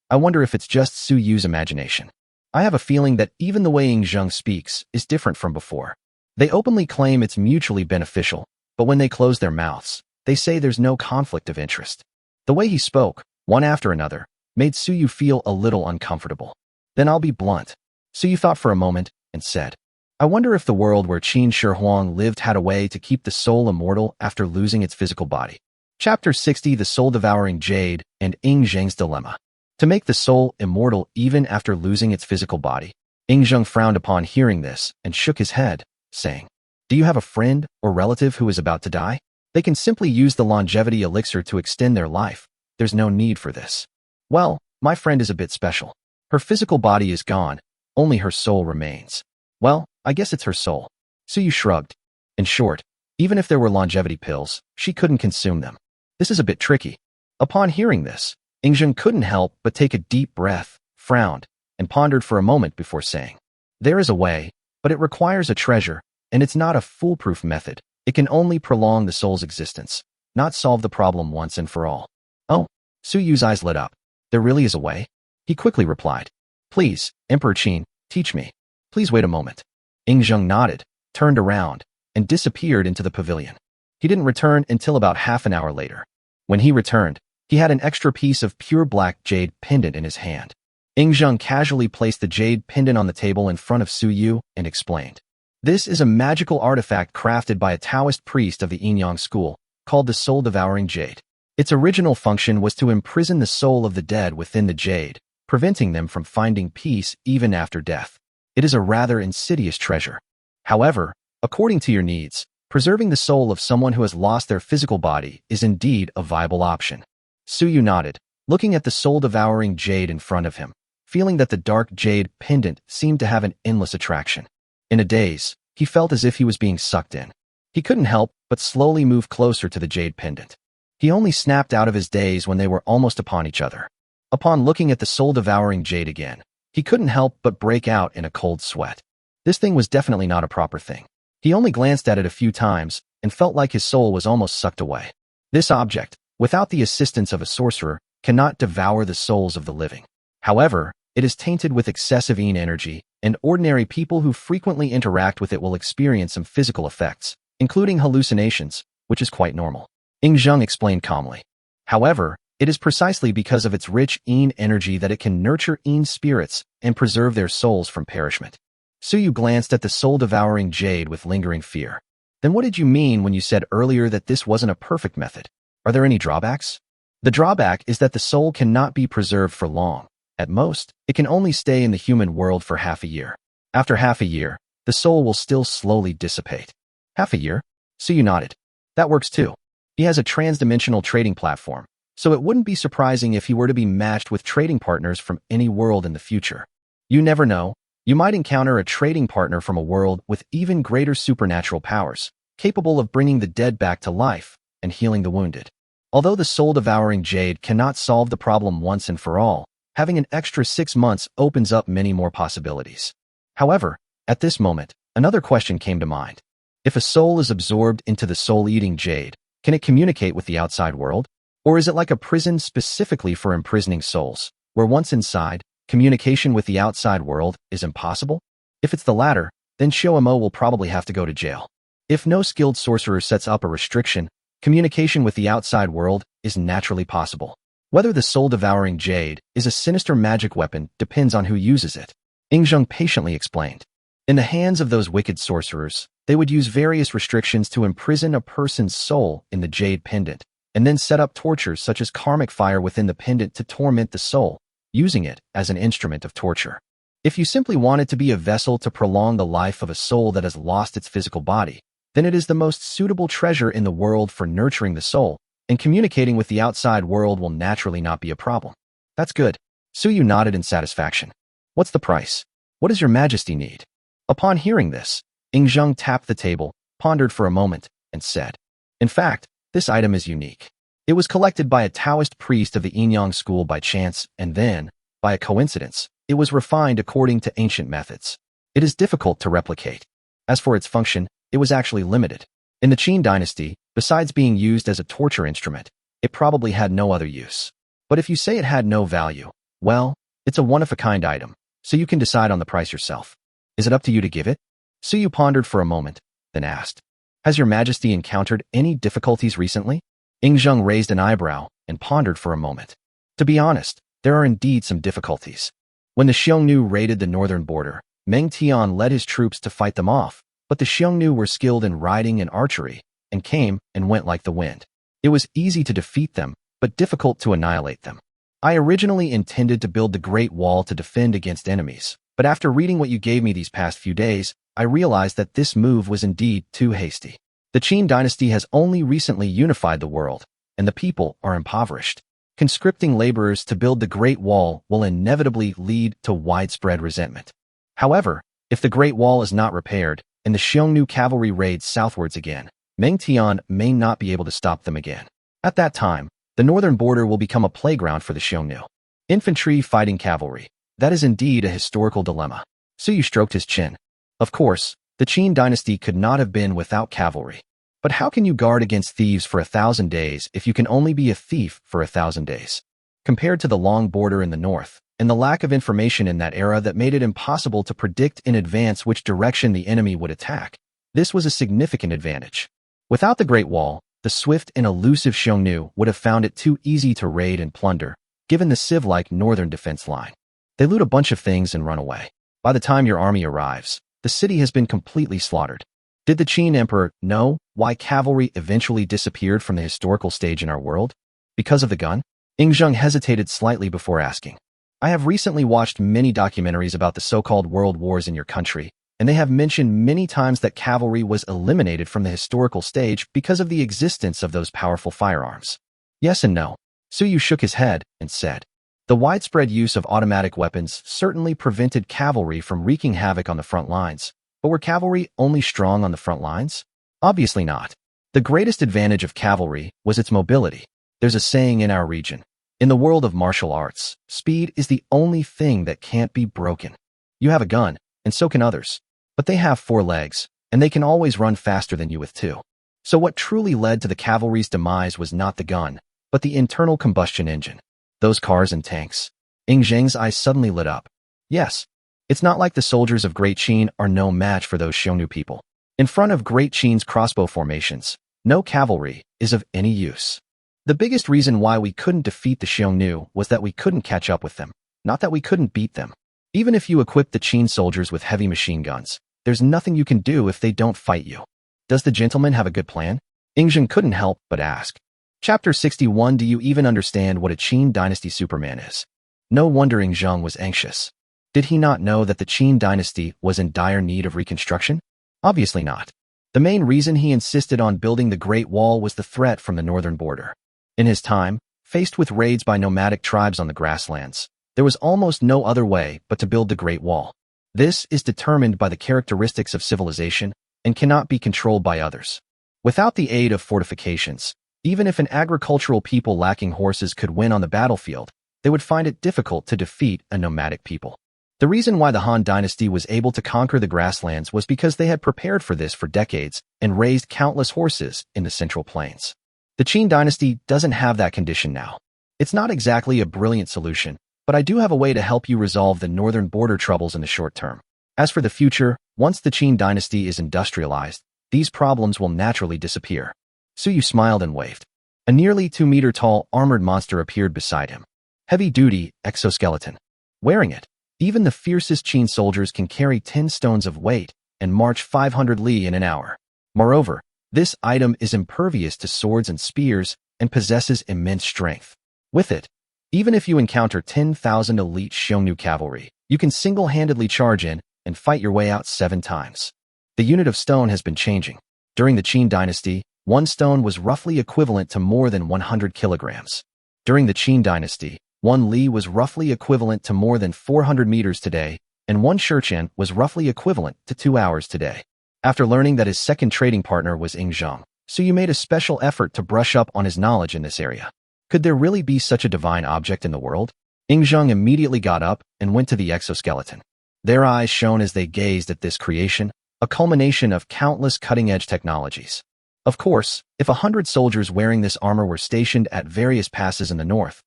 I wonder if it's just Suyu's imagination. I have a feeling that even the way Ing Zheng speaks is different from before. They openly claim it's mutually beneficial, but when they close their mouths, they say there's no conflict of interest. The way he spoke, one after another, made Suyu feel a little uncomfortable. Then I'll be blunt. Suyu thought for a moment and said, I wonder if the world where Qin Shi Huang lived had a way to keep the soul immortal after losing its physical body. Chapter 60, The Soul-Devouring Jade and Ing Zheng's Dilemma. To make the soul immortal even after losing its physical body. Ing Zheng frowned upon hearing this and shook his head, saying, Do you have a friend or relative who is about to die? They can simply use the longevity elixir to extend their life. There's no need for this. Well, my friend is a bit special. Her physical body is gone, only her soul remains. Well, I guess it's her soul. Suyu shrugged. In short, even if there were longevity pills, she couldn't consume them. This is a bit tricky. Upon hearing this, Ing Zheng couldn't help but take a deep breath, frowned, and pondered for a moment before saying, There is a way, but it requires a treasure, and it's not a foolproof method. It can only prolong the soul's existence, not solve the problem once and for all. Oh, Suyu's eyes lit up. There really is a way? He quickly replied, Please, Emperor Qin, teach me. Please wait a moment. Ing Zheng nodded, turned around, and disappeared into the pavilion. He didn't return until about half an hour later. When he returned, he had an extra piece of pure black jade pendant in his hand. Ing Zheng casually placed the jade pendant on the table in front of Suyu and explained, This is a magical artifact crafted by a Taoist priest of the Yin-Yang school, called the soul-devouring jade. Its original function was to imprison the soul of the dead within the jade, preventing them from finding peace even after death. It is a rather insidious treasure. However, according to your needs, preserving the soul of someone who has lost their physical body is indeed a viable option. Suyu nodded, looking at the soul-devouring jade in front of him, feeling that the dark jade pendant seemed to have an endless attraction. In a daze, he felt as if he was being sucked in. He couldn't help but slowly move closer to the jade pendant. He only snapped out of his daze when they were almost upon each other. Upon looking at the soul-devouring jade again, he couldn't help but break out in a cold sweat. This thing was definitely not a proper thing. He only glanced at it a few times and felt like his soul was almost sucked away. This object, without the assistance of a sorcerer, cannot devour the souls of the living. However, it is tainted with excessive yin energy, and ordinary people who frequently interact with it will experience some physical effects, including hallucinations, which is quite normal. Ing Zheng explained calmly. However, it is precisely because of its rich yin energy that it can nurture yin spirits and preserve their souls from perishment. Suyu glanced at the soul-devouring jade with lingering fear. Then what did you mean when you said earlier that this wasn't a perfect method? Are there any drawbacks? The drawback is that the soul cannot be preserved for long. At most, it can only stay in the human world for half a year. After half a year, the soul will still slowly dissipate. Half a year? Suyu nodded. That works too. He has a trans-dimensional trading platform, so it wouldn't be surprising if he were to be matched with trading partners from any world in the future. You never know, you might encounter a trading partner from a world with even greater supernatural powers, capable of bringing the dead back to life and healing the wounded. Although the soul-devouring jade cannot solve the problem once and for all, having an extra 6 months opens up many more possibilities. However, at this moment, another question came to mind. If a soul is absorbed into the soul-eating jade, can it communicate with the outside world? Or is it like a prison specifically for imprisoning souls, where once inside, communication with the outside world is impossible? If it's the latter, then Shoamo will probably have to go to jail. If no skilled sorcerer sets up a restriction, communication with the outside world is naturally possible. Whether the soul-devouring jade is a sinister magic weapon depends on who uses it. Ing Zheng patiently explained. In the hands of those wicked sorcerers, they would use various restrictions to imprison a person's soul in the jade pendant, and then set up tortures such as karmic fire within the pendant to torment the soul, using it as an instrument of torture. If you simply want it to be a vessel to prolong the life of a soul that has lost its physical body, then it is the most suitable treasure in the world for nurturing the soul, and communicating with the outside world will naturally not be a problem. That's good. Suyu nodded in satisfaction. What's the price? What does your majesty need? Upon hearing this, Ing Zheng tapped the table, pondered for a moment, and said, in fact, this item is unique. It was collected by a Taoist priest of the Yin-Yang school by chance, and then, by a coincidence, it was refined according to ancient methods. It is difficult to replicate. As for its function, it was actually limited. In the Qin dynasty, besides being used as a torture instrument, it probably had no other use. But if you say it had no value, well, it's a one-of-a-kind item, so you can decide on the price yourself. Is it up to you to give it? Suyu pondered for a moment, then asked, has your majesty encountered any difficulties recently? Ing Zheng raised an eyebrow and pondered for a moment. To be honest, there are indeed some difficulties. When the Xiongnu raided the northern border, Meng Tian led his troops to fight them off, but the Xiongnu were skilled in riding and archery, and came and went like the wind. It was easy to defeat them, but difficult to annihilate them. I originally intended to build the Great Wall to defend against enemies, but after reading what you gave me these past few days, I realized that this move was indeed too hasty. The Qin dynasty has only recently unified the world, and the people are impoverished. Conscripting laborers to build the Great Wall will inevitably lead to widespread resentment. However, if the Great Wall is not repaired, and the Xiongnu cavalry raids southwards again, Meng Tian may not be able to stop them again. At that time, the northern border will become a playground for the Xiongnu. Infantry fighting cavalry. That is indeed a historical dilemma. Suyu stroked his chin. Of course, the Qin dynasty could not have been without cavalry. But how can you guard against thieves for 1,000 days if you can only be a thief for 1,000 days? Compared to the long border in the north, and the lack of information in that era that made it impossible to predict in advance which direction the enemy would attack, this was a significant advantage. Without the Great Wall, the swift and elusive Xiongnu would have found it too easy to raid and plunder, given the sieve-like northern defense line. They loot a bunch of things and run away. By the time your army arrives, The city has been completely slaughtered. Did the Qin emperor know why cavalry eventually disappeared from the historical stage in our world? Because of the gun? Ingzheng hesitated slightly before asking. I have recently watched many documentaries about the so-called world wars in your country, and they have mentioned many times that cavalry was eliminated from the historical stage because of the existence of those powerful firearms. Yes and no. Suyu shook his head and said, the widespread use of automatic weapons certainly prevented cavalry from wreaking havoc on the front lines, but were cavalry only strong on the front lines? Obviously not. The greatest advantage of cavalry was its mobility. There's a saying in our region, in the world of martial arts, speed is the only thing that can't be broken. You have a gun, and so can others. But they have 4 legs, and they can always run faster than you with 2. So what truly led to the cavalry's demise was not the gun, but the internal combustion engine. Those cars and tanks. Ingzheng's eyes suddenly lit up. Yes. It's not like the soldiers of Great Qin are no match for those Xiongnu people. In front of Great Qin's crossbow formations, no cavalry is of any use. The biggest reason why we couldn't defeat the Xiongnu was that we couldn't catch up with them, not that we couldn't beat them. Even if you equip the Qin soldiers with heavy machine guns, there's nothing you can do if they don't fight you. Does the gentleman have a good plan? Ingzheng couldn't help but ask. Chapter 61. Do you even understand what a Qin dynasty Superman is? No wonder Ingzheng was anxious. Did he not know that the Qin dynasty was in dire need of reconstruction? Obviously not. The main reason he insisted on building the Great Wall was the threat from the northern border. In his time, faced with raids by nomadic tribes on the grasslands, there was almost no other way but to build the Great Wall. This is determined by the characteristics of civilization and cannot be controlled by others. Without the aid of fortifications, even if an agricultural people lacking horses could win on the battlefield, they would find it difficult to defeat a nomadic people. The reason why the Han dynasty was able to conquer the grasslands was because they had prepared for this for decades and raised countless horses in the Central Plains. The Qin dynasty doesn't have that condition now. It's not exactly a brilliant solution, but I do have a way to help you resolve the northern border troubles in the short term. As for the future, once the Qin dynasty is industrialized, these problems will naturally disappear. Suyu smiled and waved. A nearly 2-meter-tall armored monster appeared beside him. Heavy-duty exoskeleton. Wearing it, even the fiercest Qin soldiers can carry 10 stones of weight and march 500 li in an hour. Moreover, this item is impervious to swords and spears and possesses immense strength. With it, even if you encounter 10,000 elite Xiongnu cavalry, you can single-handedly charge in and fight your way out 7 times. The unit of stone has been changing. During the Qin dynasty, 1 stone was roughly equivalent to more than 100 kilograms. During the Qin dynasty, 1 li was roughly equivalent to more than 400 meters today, and 1 shurchen was roughly equivalent to 2 hours today. After learning that his second trading partner was Ingzheng, Suyu made a special effort to brush up on his knowledge in this area. Could there really be such a divine object in the world? Ingzheng immediately got up and went to the exoskeleton. Their eyes shone as they gazed at this creation, a culmination of countless cutting-edge technologies. Of course, if 100 soldiers wearing this armor were stationed at various passes in the north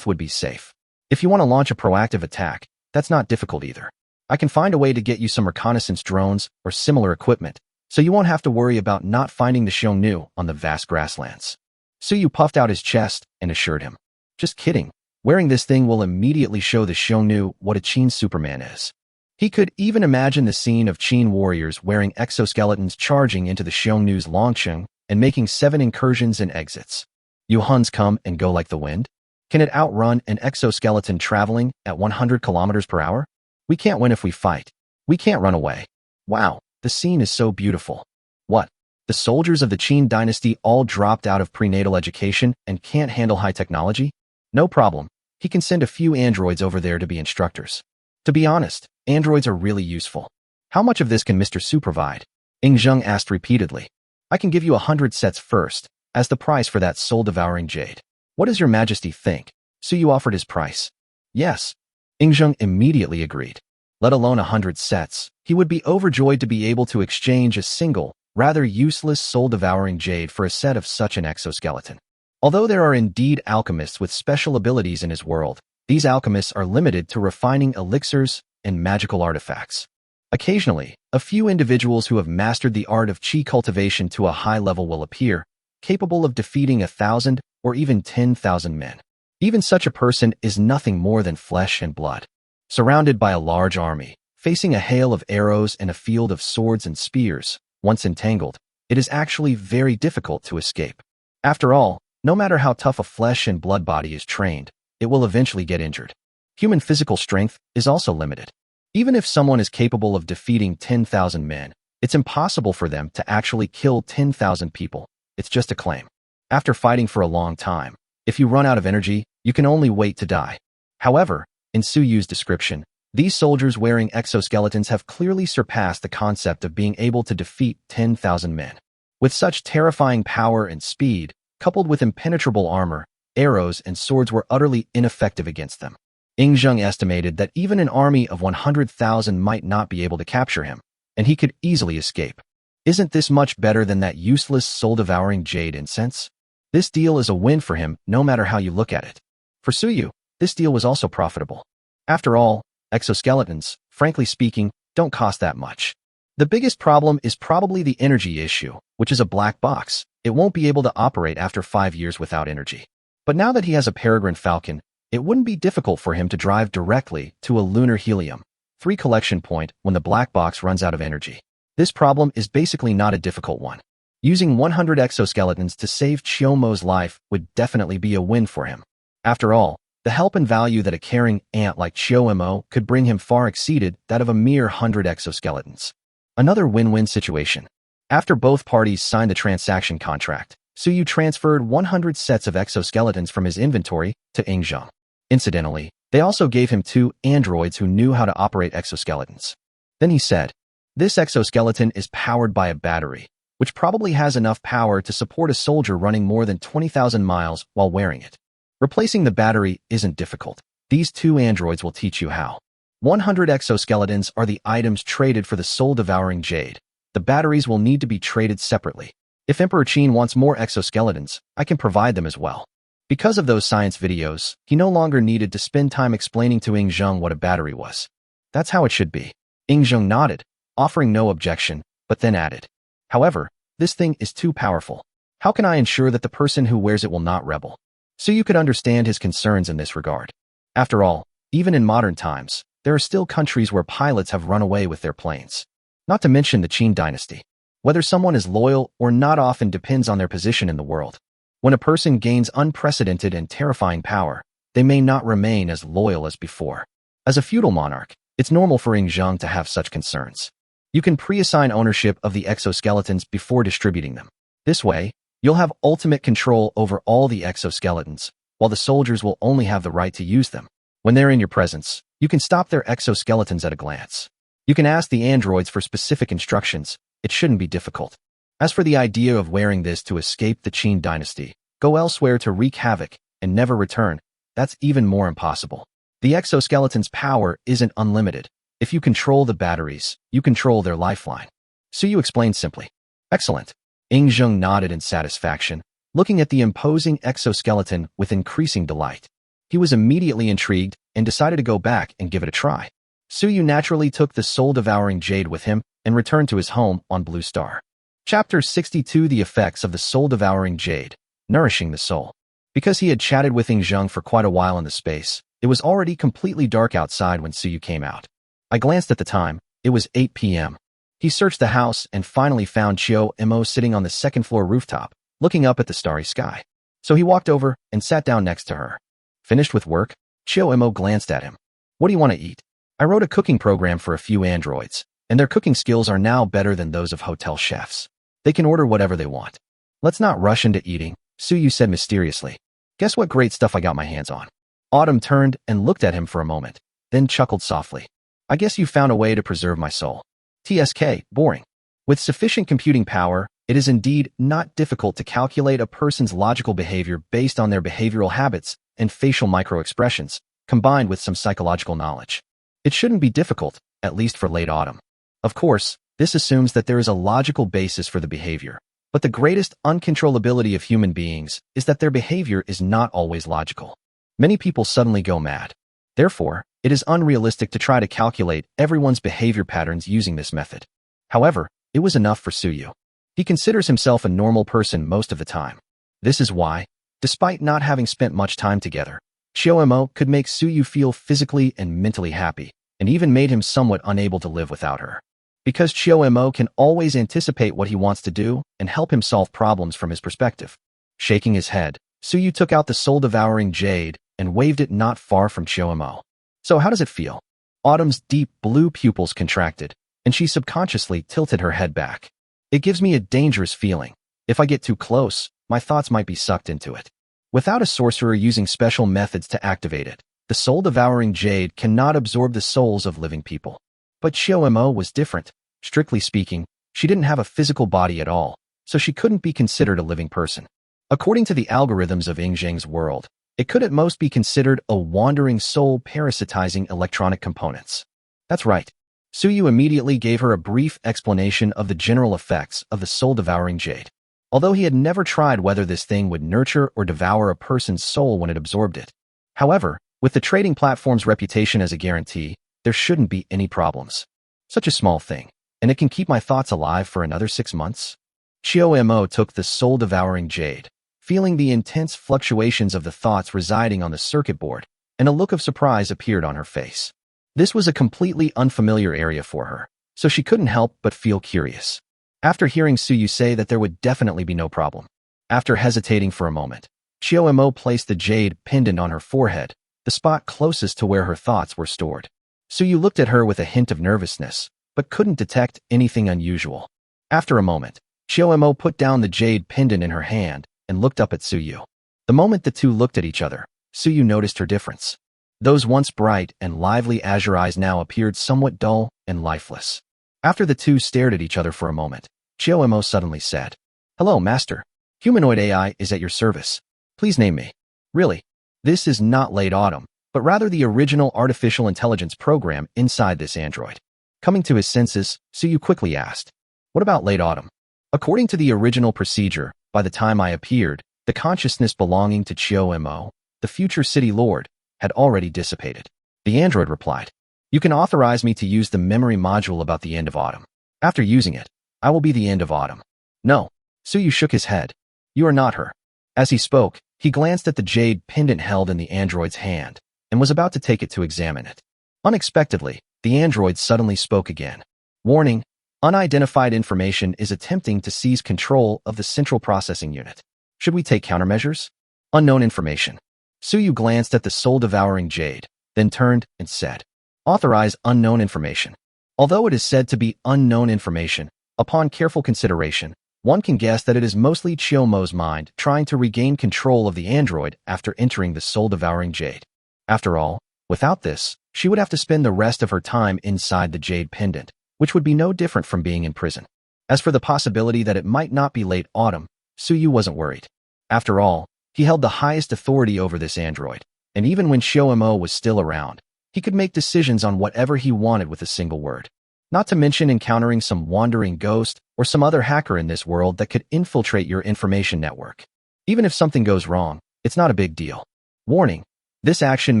would be safe. If you want to launch a proactive attack, that's not difficult either. I can find a way to get you some reconnaissance drones or similar equipment, so you won't have to worry about not finding the Xiongnu on the vast grasslands. Suyu puffed out his chest and assured him. Just kidding. Wearing this thing will immediately show the Xiongnu what a Qin Superman is. He could even imagine the scene of Qin warriors wearing exoskeletons charging into the Xiongnu's Longcheng and making 7 incursions and exits. You Huns come and go like the wind? Can it outrun an exoskeleton traveling at 100 kilometers per hour? We can't win if we fight. We can't run away. Wow, the scene is so beautiful. What? The soldiers of the Qin dynasty all dropped out of prenatal education and can't handle high technology? No problem. He can send a few androids over there to be instructors. To be honest, androids are really useful. How much of this can Mr. Su provide? Ingzheng asked repeatedly. I can give you 100 sets first, as the price for that soul-devouring jade. What does your majesty think? Suyu offered his price. Yes. Ingzheng immediately agreed. Let alone 100 sets, he would be overjoyed to be able to exchange a single, rather useless soul-devouring jade for a set of such an exoskeleton. Although there are indeed alchemists with special abilities in his world, these alchemists are limited to refining elixirs and magical artifacts. Occasionally, a few individuals who have mastered the art of qi cultivation to a high level will appear, capable of defeating 1,000 or even 10,000 men. Even such a person is nothing more than flesh and blood. Surrounded by a large army, Facing a hail of arrows and a field of swords and spears, once entangled, it is actually very difficult to escape. After all, no matter how tough a flesh and blood body is trained, it will eventually get injured. Human physical strength is also limited. Even if someone is capable of defeating 10,000 men, it's impossible for them to actually kill 10,000 people. It's just a claim. After fighting for a long time, if you run out of energy, you can only wait to die. However, in Suyu's description, these soldiers wearing exoskeletons have clearly surpassed the concept of being able to defeat 10,000 men. With such terrifying power and speed, coupled with impenetrable armor, arrows and swords were utterly ineffective against them. Zheng estimated that even an army of 100,000 might not be able to capture him, and he could easily escape. Isn't this much better than that useless soul-devouring jade incense? This deal is a win for him, no matter how you look at it. For Suyu, this deal was also profitable. After all, exoskeletons, frankly speaking, don't cost that much. The biggest problem is probably the energy issue, which is a black box. It won't be able to operate after 5 years without energy. But now that he has a peregrine falcon, it wouldn't be difficult for him to drive directly to a lunar helium-3 collection point when the black box runs out of energy. This problem is basically not a difficult one. Using 100 exoskeletons to save Chiyomo's life would definitely be a win for him. After all, the help and value that a caring ant like Chiyomo could bring him far exceeded that of a mere 100 exoskeletons. Another win-win situation. After both parties signed the transaction contract, Suyu transferred 100 sets of exoskeletons from his inventory to Zheng. Incidentally, they also gave him 2 androids who knew how to operate exoskeletons. Then he said, "This exoskeleton is powered by a battery, which probably has enough power to support a soldier running more than 20,000 miles while wearing it. Replacing the battery isn't difficult. These 2 androids will teach you how. 100 exoskeletons are the items traded for the soul-devouring jade. The batteries will need to be traded separately. If Emperor Qin wants more exoskeletons, I can provide them as well." Because of those science videos, he no longer needed to spend time explaining to Zheng what a battery was. That's how it should be. Zheng nodded, offering no objection, but then added, "However, this thing is too powerful. How can I ensure that the person who wears it will not rebel?" So you could understand his concerns in this regard. After all, even in modern times, there are still countries where pilots have run away with their planes. Not to mention the Qin dynasty. Whether someone is loyal or not often depends on their position in the world. When a person gains unprecedented and terrifying power, they may not remain as loyal as before. As a feudal monarch, it's normal for Zheng to have such concerns. You can pre-assign ownership of the exoskeletons before distributing them. This way, you'll have ultimate control over all the exoskeletons, while the soldiers will only have the right to use them. When they're in your presence, you can stop their exoskeletons at a glance. You can ask the androids for specific instructions. It shouldn't be difficult. As for the idea of wearing this to escape the Qin dynasty, go elsewhere to wreak havoc, and never return, that's even more impossible. The exoskeleton's power isn't unlimited. If you control the batteries, you control their lifeline. Suyu explained simply. Excellent. Zheng nodded in satisfaction, looking at the imposing exoskeleton with increasing delight. He was immediately intrigued and decided to go back and give it a try. Suyu naturally took the soul-devouring jade with him and returned to his home on Blue Star. Chapter 62: The Effects of the Soul-Devouring Jade, Nourishing the Soul. Because he had chatted with Zheng for quite a while in the space, it was already completely dark outside when Suyu came out. I glanced at the time. It was 8 p.m. He searched the house and finally found Chiyomo sitting on the second-floor rooftop, looking up at the starry sky. So he walked over and sat down next to her. Finished with work? Chiyomo glanced at him. What do you want to eat? I wrote a cooking program for a few androids, and their cooking skills are now better than those of hotel chefs. They can order whatever they want. Let's not rush into eating, Suyu said mysteriously. Guess what great stuff I got my hands on? Autumn turned and looked at him for a moment, then chuckled softly. I guess you found a way to preserve my soul. TSK, boring. With sufficient computing power, it is indeed not difficult to calculate a person's logical behavior based on their behavioral habits and facial microexpressions, combined with some psychological knowledge. It shouldn't be difficult, at least for late autumn. Of course, this assumes that there is a logical basis for the behavior, but the greatest uncontrollability of human beings is that their behavior is not always logical. Many people suddenly go mad. Therefore, it is unrealistic to try to calculate everyone's behavior patterns using this method. However, it was enough for Suyu. He considers himself a normal person most of the time. This is why, despite not having spent much time together, Chiyomo could make Suyu feel physically and mentally happy, and even made him somewhat unable to live without her. Because Chiyo can always anticipate what he wants to do and help him solve problems from his perspective. Shaking his head, Suyu took out the soul-devouring jade and waved it not far from Chiyo. So how does it feel? Autumn's deep blue pupils contracted, and she subconsciously tilted her head back. It gives me a dangerous feeling. If I get too close, my thoughts might be sucked into it. Without a sorcerer using special methods to activate it, the soul-devouring jade cannot absorb the souls of living people. But Chiyo was different. Strictly speaking, she didn't have a physical body at all, so she couldn't be considered a living person. According to the algorithms of Yingzheng's world, it could at most be considered a wandering soul parasitizing electronic components. That's right. Suyu immediately gave her a brief explanation of the general effects of the soul-devouring jade. Although he had never tried whether this thing would nurture or devour a person's soul when it absorbed it. However, with the trading platform's reputation as a guarantee, there shouldn't be any problems. Such a small thing, and it can keep my thoughts alive for another 6 months? Chiyo took the soul-devouring jade, feeling the intense fluctuations of the thoughts residing on the circuit board, and a look of surprise appeared on her face. This was a completely unfamiliar area for her, so she couldn't help but feel curious. After hearing Suyu say that there would definitely be no problem. After hesitating for a moment, Chiyo placed the jade pendant on her forehead, the spot closest to where her thoughts were stored. Suyu looked at her with a hint of nervousness, but couldn't detect anything unusual. After a moment, Chiyo put down the jade pendant in her hand and looked up at Suyu. The moment the two looked at each other, Suyu noticed her difference. Those once bright and lively azure eyes now appeared somewhat dull and lifeless. After the two stared at each other for a moment, Chiyo suddenly said, "Hello, Master. Humanoid AI is at your service. Please name me." Really, this is not Late Autumn, but rather the original artificial intelligence program inside this android. Coming to his senses, Suyu quickly asked, "What about Late Autumn?" According to the original procedure, by the time I appeared, the consciousness belonging to Chiyo, the future city lord, had already dissipated. The android replied, "You can authorize me to use the memory module about the end of autumn. After using it, I will be the end of autumn." "No." Suyu shook his head. "You are not her." As he spoke, he glanced at the jade pendant held in the android's hand and was about to take it to examine it. Unexpectedly, the android suddenly spoke again. "Warning, unidentified information is attempting to seize control of the central processing unit. Should we take countermeasures?" Unknown information. Suyu glanced at the soul-devouring jade, then turned and said, "Authorize unknown information." Although it is said to be unknown information, upon careful consideration, one can guess that it is mostly Chiyo's mind trying to regain control of the android after entering the soul-devouring jade. After all, without this, she would have to spend the rest of her time inside the jade pendant, which would be no different from being in prison. As for the possibility that it might not be Late Autumn, Suyu wasn't worried. After all, he held the highest authority over this android, and even when Chiyo was still around, he could make decisions on whatever he wanted with a single word. Not to mention encountering some wandering ghost or some other hacker in this world that could infiltrate your information network. Even if something goes wrong, it's not a big deal. Warning, this action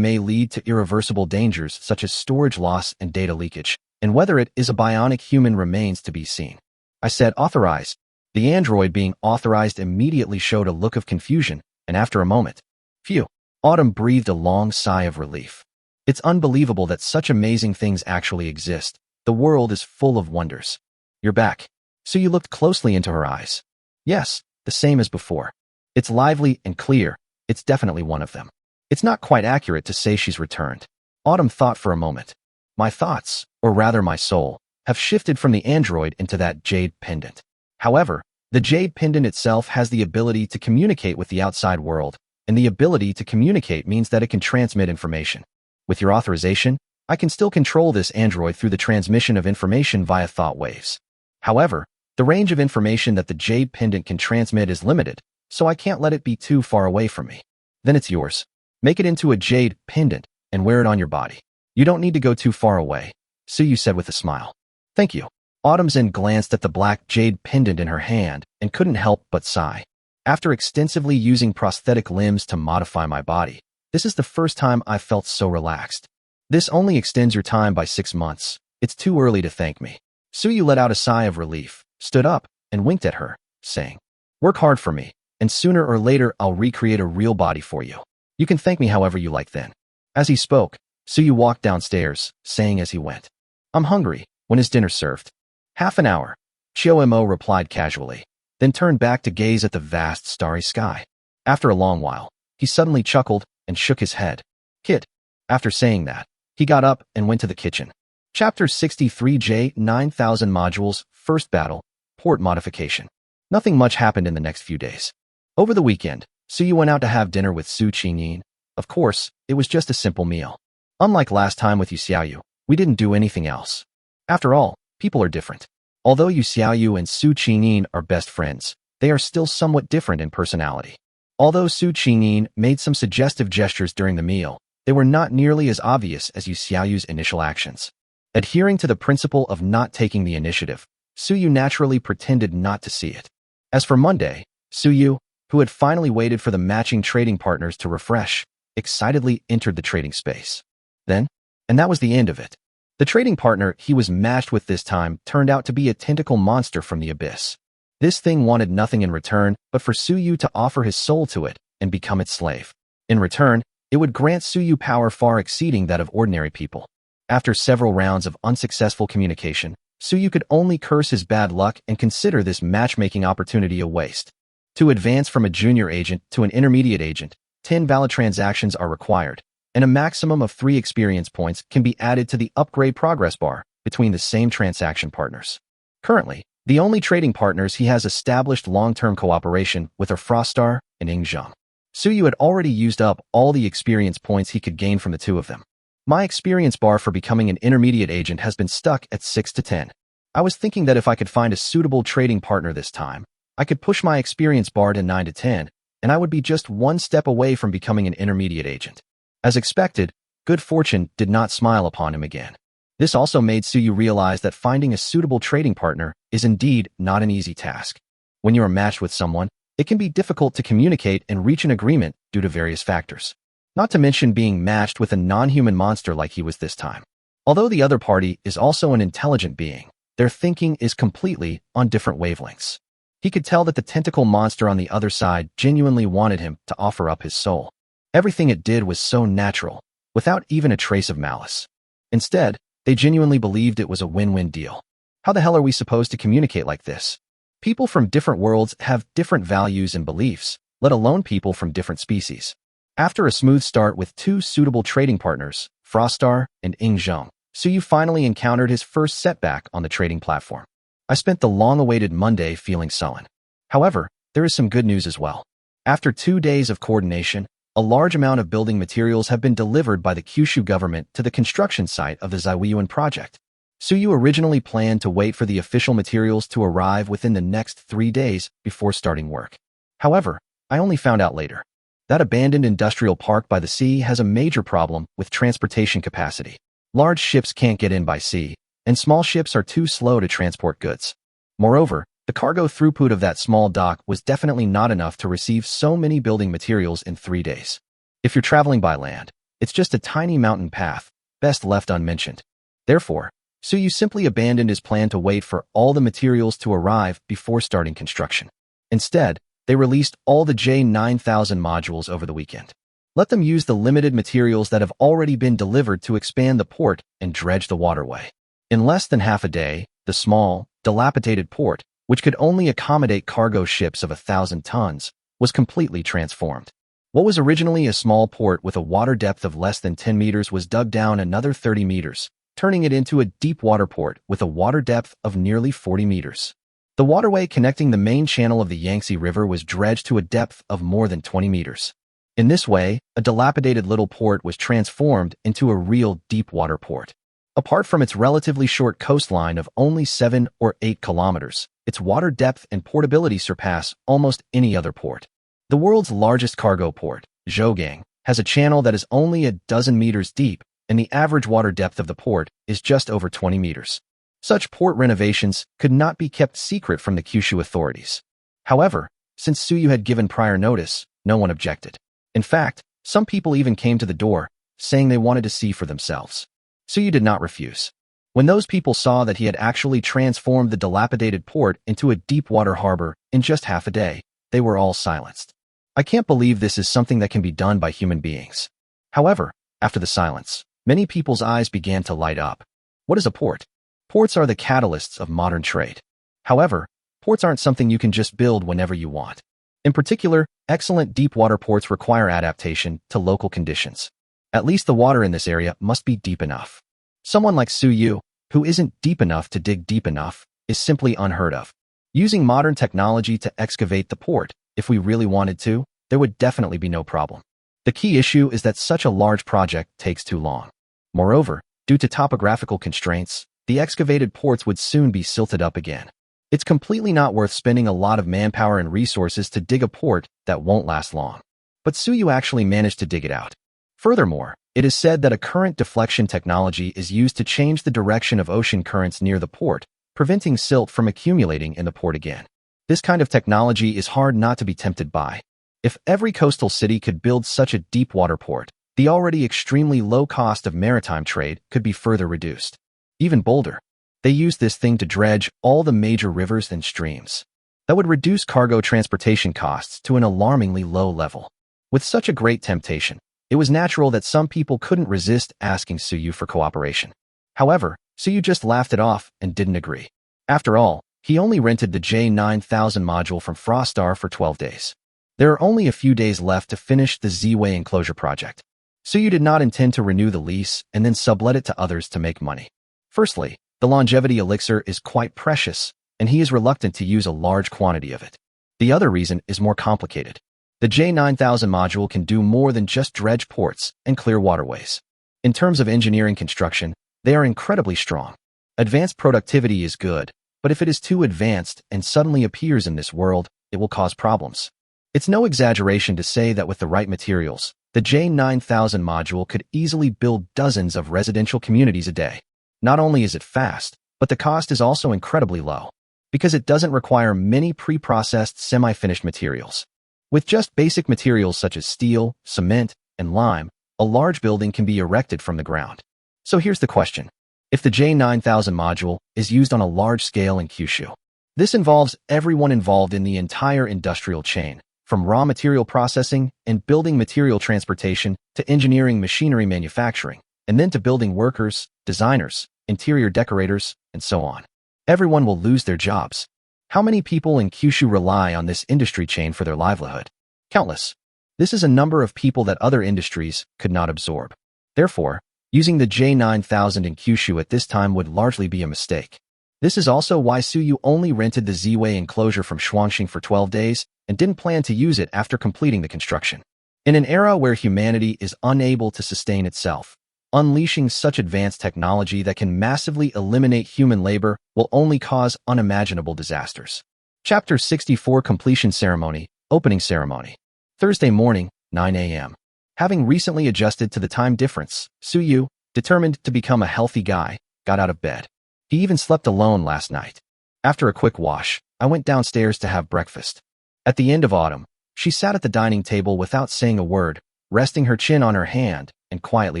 may lead to irreversible dangers such as storage loss and data leakage, and whether it is a bionic human remains to be seen. I said authorize. The android being authorized immediately showed a look of confusion, and after a moment, phew, Autumn breathed a long sigh of relief. It's unbelievable that such amazing things actually exist. The world is full of wonders. You're back. Suyu looked closely into her eyes. Yes, the same as before. It's lively and clear. It's definitely one of them. It's not quite accurate to say she's returned. Autumn thought for a moment. My thoughts, or rather my soul, have shifted from the android into that jade pendant. However, the jade pendant itself has the ability to communicate with the outside world, and the ability to communicate means that it can transmit information. With your authorization, I can still control this android through the transmission of information via thought waves. However, the range of information that the jade pendant can transmit is limited, so I can't let it be too far away from me. Then it's yours. Make it into a jade pendant and wear it on your body. You don't need to go too far away, Suyu said with a smile. Thank you. Autumn Zen glanced at the black jade pendant in her hand and couldn't help but sigh. After extensively using prosthetic limbs to modify my body, this is the first time I've felt so relaxed. This only extends your time by 6 months. It's too early to thank me. Suyu let out a sigh of relief, stood up, and winked at her, saying, Work hard for me, and sooner or later I'll recreate a real body for you. You can thank me however you like then. As he spoke, Suyu walked downstairs, saying as he went, "I'm hungry. When is dinner served?" "Half an hour," Chiomo replied casually, then turned back to gaze at the vast starry sky. After a long while, he suddenly chuckled and shook his head. "Kid." After saying that, he got up and went to the kitchen. Chapter 63J 9000 Modules, First Battle, Port Modification. Nothing much happened in the next few days. Over the weekend, Suyu went out to have dinner with Su Qingyin. Of course, it was just a simple meal. Unlike last time with Yu Xiaoyu, we didn't do anything else. After all, people are different. Although Yu Xiaoyu and Su Qingyin are best friends, they are still somewhat different in personality. Although Su Qingyin made some suggestive gestures during the meal, they were not nearly as obvious as Yu Xiaoyu's initial actions. Adhering to the principle of not taking the initiative, Suyu naturally pretended not to see it. As for Monday, Suyu, who had finally waited for the matching trading partners to refresh, excitedly entered the trading space. Then, and that was the end of it. The trading partner he was matched with this time turned out to be a tentacle monster from the abyss. This thing wanted nothing in return but for Suyu to offer his soul to it and become its slave. In return, it would grant Suyu power far exceeding that of ordinary people. After several rounds of unsuccessful communication, Suyu could only curse his bad luck and consider this matchmaking opportunity a waste. To advance from a junior agent to an intermediate agent, 10 valid transactions are required, and a maximum of 3 experience points can be added to the upgrade progress bar between the same transaction partners. Currently, the only trading partners he has established long-term cooperation with are Froststar and Ingzheng. Suyu had already used up all the experience points he could gain from the two of them. My experience bar for becoming an intermediate agent has been stuck at 6 to 10. I was thinking that if I could find a suitable trading partner this time, I could push my experience bar to 9 to 10, and I would be just one step away from becoming an intermediate agent. As expected, good fortune did not smile upon him again. This also made Suyu realize that finding a suitable trading partner is indeed not an easy task. When you are matched with someone, it can be difficult to communicate and reach an agreement due to various factors. Not to mention being matched with a non-human monster like he was this time. Although the other party is also an intelligent being, their thinking is completely on different wavelengths. He could tell that the tentacle monster on the other side genuinely wanted him to offer up his soul. Everything it did was so natural, without even a trace of malice. Instead, they genuinely believed it was a win-win deal. How the hell are we supposed to communicate like this? People from different worlds have different values and beliefs, let alone people from different species. After a smooth start with 2 suitable trading partners, Froststar and Ingzheng, Suyu finally encountered his first setback on the trading platform. I spent the long-awaited Monday feeling sullen. However, there is some good news as well. After 2 days of coordination, a large amount of building materials have been delivered by the Kyushu government to the construction site of the Zaiwiyuan project. Suyu originally planned to wait for the official materials to arrive within the next 3 days before starting work. However, I only found out later. That abandoned industrial park by the sea has a major problem with transportation capacity. Large ships can't get in by sea, and small ships are too slow to transport goods. Moreover, the cargo throughput of that small dock was definitely not enough to receive so many building materials in 3 days. If you're traveling by land, it's just a tiny mountain path, best left unmentioned. Therefore, Suyu simply abandoned his plan to wait for all the materials to arrive before starting construction. Instead, they released all the J9000 modules over the weekend. Let them use the limited materials that have already been delivered to expand the port and dredge the waterway. In less than half a day, the small, dilapidated port, which could only accommodate cargo ships of 1,000 tons, was completely transformed. What was originally a small port with a water depth of less than 10 meters was dug down another 30 meters, turning it into a deep water port with a water depth of nearly 40 meters. The waterway connecting the main channel of the Yangtze River was dredged to a depth of more than 20 meters. In this way, a dilapidated little port was transformed into a real deep water port. Apart from its relatively short coastline of only 7 or 8 kilometers, its water depth and portability surpass almost any other port. The world's largest cargo port, Zhogang, has a channel that is only a dozen meters deep, and the average water depth of the port is just over 20 meters. Such port renovations could not be kept secret from the Kyushu authorities. However, since Suyu had given prior notice, no one objected. In fact, some people even came to the door, saying they wanted to see for themselves. Suyu did not refuse. When those people saw that he had actually transformed the dilapidated port into a deep water harbor in just half a day, they were all silenced. I can't believe this is something that can be done by human beings. However, after the silence, Many people's eyes began to light up. What is a port? Ports are the catalysts of modern trade. However, ports aren't something you can just build whenever you want. In particular, excellent deep-water ports require adaptation to local conditions. At least the water in this area must be deep enough. Someone like Su Yu, who isn't deep enough to dig deep enough, is simply unheard of. Using modern technology to excavate the port, if we really wanted to, there would definitely be no problem. The key issue is that such a large project takes too long. Moreover, due to topographical constraints, the excavated ports would soon be silted up again. It's completely not worth spending a lot of manpower and resources to dig a port that won't last long. But Su Yu actually managed to dig it out. Furthermore, it is said that a current deflection technology is used to change the direction of ocean currents near the port, preventing silt from accumulating in the port again. This kind of technology is hard not to be tempted by. If every coastal city could build such a deep water port, the already extremely low cost of maritime trade could be further reduced. Even bolder, they use this thing to dredge all the major rivers and streams. That would reduce cargo transportation costs to an alarmingly low level. With such a great temptation, it was natural that some people couldn't resist asking Su Yu for cooperation. However, Su Yu just laughed it off and didn't agree. After all, he only rented the J9000 module from Frostar for 12 days. There are only a few days left to finish the Z-Way enclosure project. Su Yu did not intend to renew the lease and then sublet it to others to make money. Firstly, the longevity elixir is quite precious, and he is reluctant to use a large quantity of it. The other reason is more complicated. The J9000 module can do more than just dredge ports and clear waterways. In terms of engineering construction, they are incredibly strong. Advanced productivity is good, but if it is too advanced and suddenly appears in this world, it will cause problems. It's no exaggeration to say that with the right materials, the J9000 module could easily build dozens of residential communities a day. Not only is it fast, but the cost is also incredibly low, because it doesn't require many pre-processed semi-finished materials. With just basic materials such as steel, cement, and lime, a large building can be erected from the ground. So here's the question. If the J9000 module is used on a large scale in Kyushu, this involves everyone involved in the entire industrial chain, from raw material processing and building material transportation to engineering machinery manufacturing, and then to building workers, designers, interior decorators, and so on. Everyone will lose their jobs. How many people in Kyushu rely on this industry chain for their livelihood? Countless. This is a number of people that other industries could not absorb. Therefore, using the J9000 in Kyushu at this time would largely be a mistake. This is also why Su Yu only rented the Z-Way enclosure from Shuangxing for 12 days and didn't plan to use it after completing the construction. In an era where humanity is unable to sustain itself, unleashing such advanced technology that can massively eliminate human labor will only cause unimaginable disasters. Chapter 64 Completion Ceremony, Opening Ceremony. Thursday morning, 9 a.m. Having recently adjusted to the time difference, Su Yu, determined to become a healthy guy, got out of bed. He even slept alone last night. After a quick wash, I went downstairs to have breakfast. At the end of autumn, she sat at the dining table without saying a word, resting her chin on her hand and quietly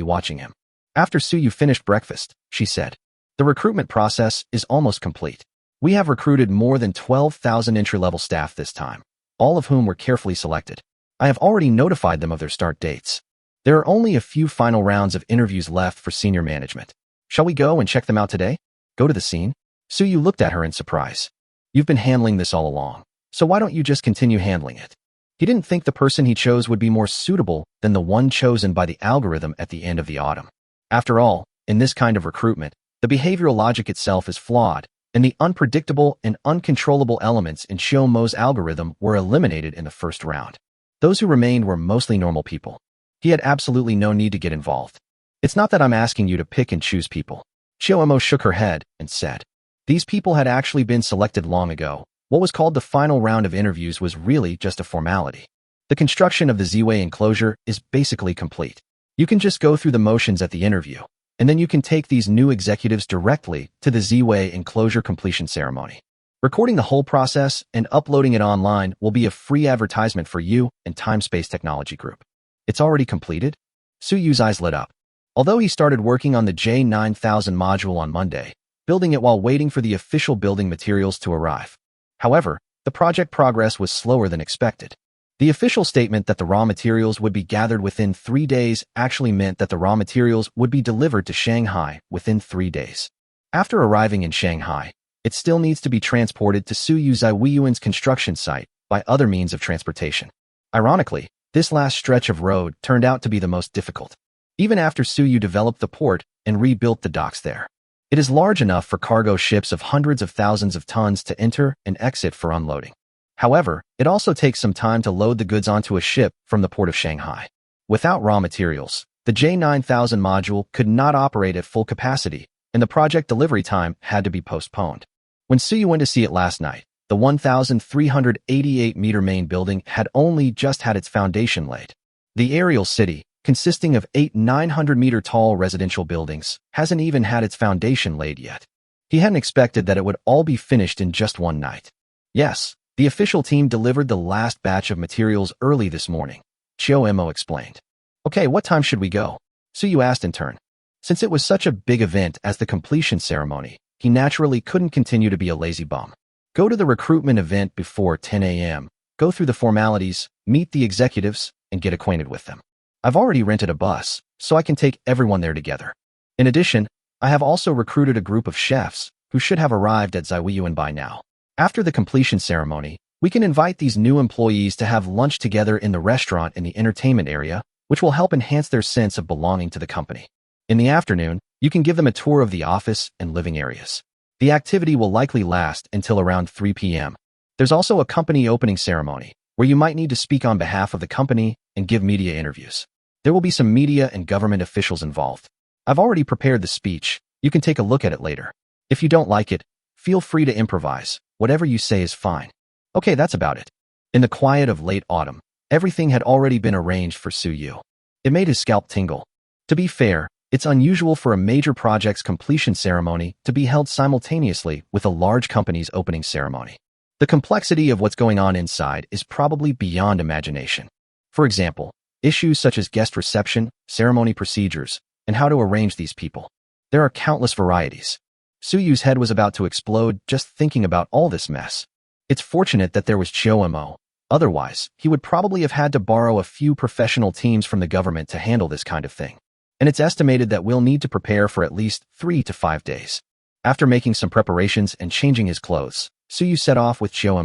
watching him. After Su Yu finished breakfast, she said, "The recruitment process is almost complete. We have recruited more than 12,000 entry-level staff this time, all of whom were carefully selected. I have already notified them of their start dates. There are only a few final rounds of interviews left for senior management. Shall we go and check them out today? Go to the scene?" Su Yu looked at her in surprise. "You've been handling this all along, so why don't you just continue handling it?" He didn't think the person he chose would be more suitable than the one chosen by the algorithm at the end of the autumn. After all, in this kind of recruitment, the behavioral logic itself is flawed, and the unpredictable and uncontrollable elements in Shiomo's algorithm were eliminated in the first round. Those who remained were mostly normal people. He had absolutely no need to get involved. "It's not that I'm asking you to pick and choose people." Shiomo shook her head and said, "These people had actually been selected long ago. What was called the final round of interviews was really just a formality. The construction of the Z-Way enclosure is basically complete. You can just go through the motions at the interview, and then you can take these new executives directly to the Z-Way enclosure completion ceremony. Recording the whole process and uploading it online will be a free advertisement for you and Time Space Technology Group." "It's already completed?" Su Yu's eyes lit up. Although he started working on the J9000 module on Monday, building it while waiting for the official building materials to arrive. However, the project progress was slower than expected. The official statement that the raw materials would be gathered within 3 days actually meant that the raw materials would be delivered to Shanghai within 3 days. After arriving in Shanghai, it still needs to be transported to Suyu Ziwiyuan's construction site by other means of transportation. Ironically, this last stretch of road turned out to be the most difficult, even after Suyu developed the port and rebuilt the docks there. It is large enough for cargo ships of hundreds of thousands of tons to enter and exit for unloading. However, it also takes some time to load the goods onto a ship from the port of Shanghai. Without raw materials, the J9000 module could not operate at full capacity, and the project delivery time had to be postponed. When Suyu went to see it last night, the 1,388-meter main building had only just had its foundation laid. The aerial city, consisting of 8 900-meter-tall residential buildings, hasn't even had its foundation laid yet. He hadn't expected that it would all be finished in just one night. Yes, the official team delivered the last batch of materials early this morning, Chio explained. Okay, what time should we go? Suyu asked in turn. Since it was such a big event as the completion ceremony, he naturally couldn't continue to be a lazy bum. Go to the recruitment event before 10 a.m., go through the formalities, meet the executives, and get acquainted with them. I've already rented a bus, so I can take everyone there together. In addition, I have also recruited a group of chefs who should have arrived at Ziwiyuan by now. After the completion ceremony, we can invite these new employees to have lunch together in the restaurant in the entertainment area, which will help enhance their sense of belonging to the company. In the afternoon, you can give them a tour of the office and living areas. The activity will likely last until around 3 p.m. There's also a company opening ceremony, where you might need to speak on behalf of the company and give media interviews. There will be some media and government officials involved. I've already prepared the speech. You can take a look at it later. If you don't like it, feel free to improvise. Whatever you say is fine. Okay, that's about it. In the quiet of late autumn, everything had already been arranged for Suyu. It made his scalp tingle. To be fair, it's unusual for a major project's completion ceremony to be held simultaneously with a large company's opening ceremony. The complexity of what's going on inside is probably beyond imagination. For example, issues such as guest reception, ceremony procedures, and how to arrange these people. There are countless varieties. Suyu's head was about to explode just thinking about all this mess. It's fortunate that there was Chio. Otherwise, he would probably have had to borrow a few professional teams from the government to handle this kind of thing. And it's estimated that we'll need to prepare for at least 3 to 5 days. After making some preparations and changing his clothes, Suyu set off with Chio.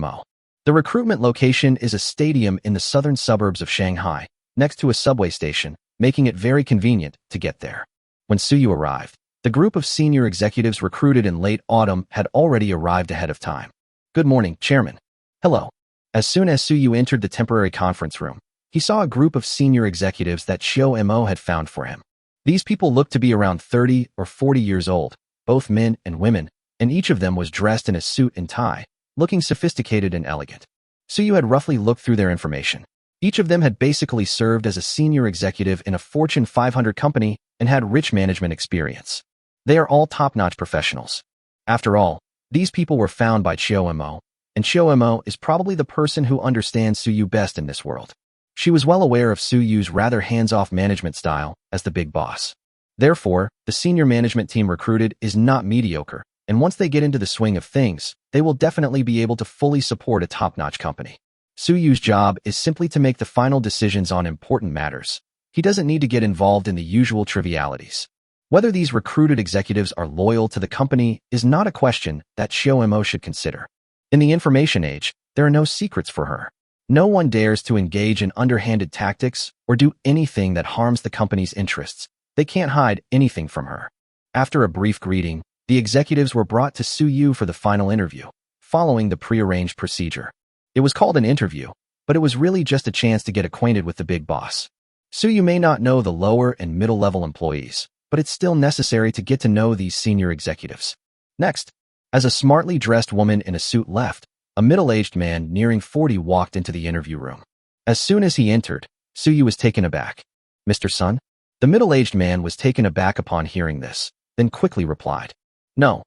The recruitment location is a stadium in the southern suburbs of Shanghai, next to a subway station, making it very convenient to get there. When Suyu arrived, the group of senior executives recruited in late autumn had already arrived ahead of time. Good morning, Chairman. Hello. As soon as Suyu entered the temporary conference room, he saw a group of senior executives that Chio had found for him. These people looked to be around 30 or 40 years old, both men and women, and each of them was dressed in a suit and tie, looking sophisticated and elegant. Suyu had roughly looked through their information. Each of them had basically served as a senior executive in a Fortune 500 company and had rich management experience. They are all top-notch professionals. After all, these people were found by Chio, and Chio is probably the person who understands Suyu best in this world. She was well aware of Suyu's rather hands-off management style as the big boss. Therefore, the senior management team recruited is not mediocre, and once they get into the swing of things, they will definitely be able to fully support a top-notch company. Suyu's job is simply to make the final decisions on important matters. He doesn't need to get involved in the usual trivialities. Whether these recruited executives are loyal to the company is not a question that Chio should consider. In the information age, there are no secrets for her. No one dares to engage in underhanded tactics or do anything that harms the company's interests. They can't hide anything from her. After a brief greeting, the executives were brought to Suyu for the final interview, following the prearranged procedure. It was called an interview, but it was really just a chance to get acquainted with the big boss. Suyu may not know the lower and middle-level employees, but it's still necessary to get to know these senior executives. Next, as a smartly dressed woman in a suit left, a middle-aged man nearing 40 walked into the interview room. As soon as he entered, Suyu was taken aback. Mr. Sun? The middle-aged man was taken aback upon hearing this, then quickly replied. No,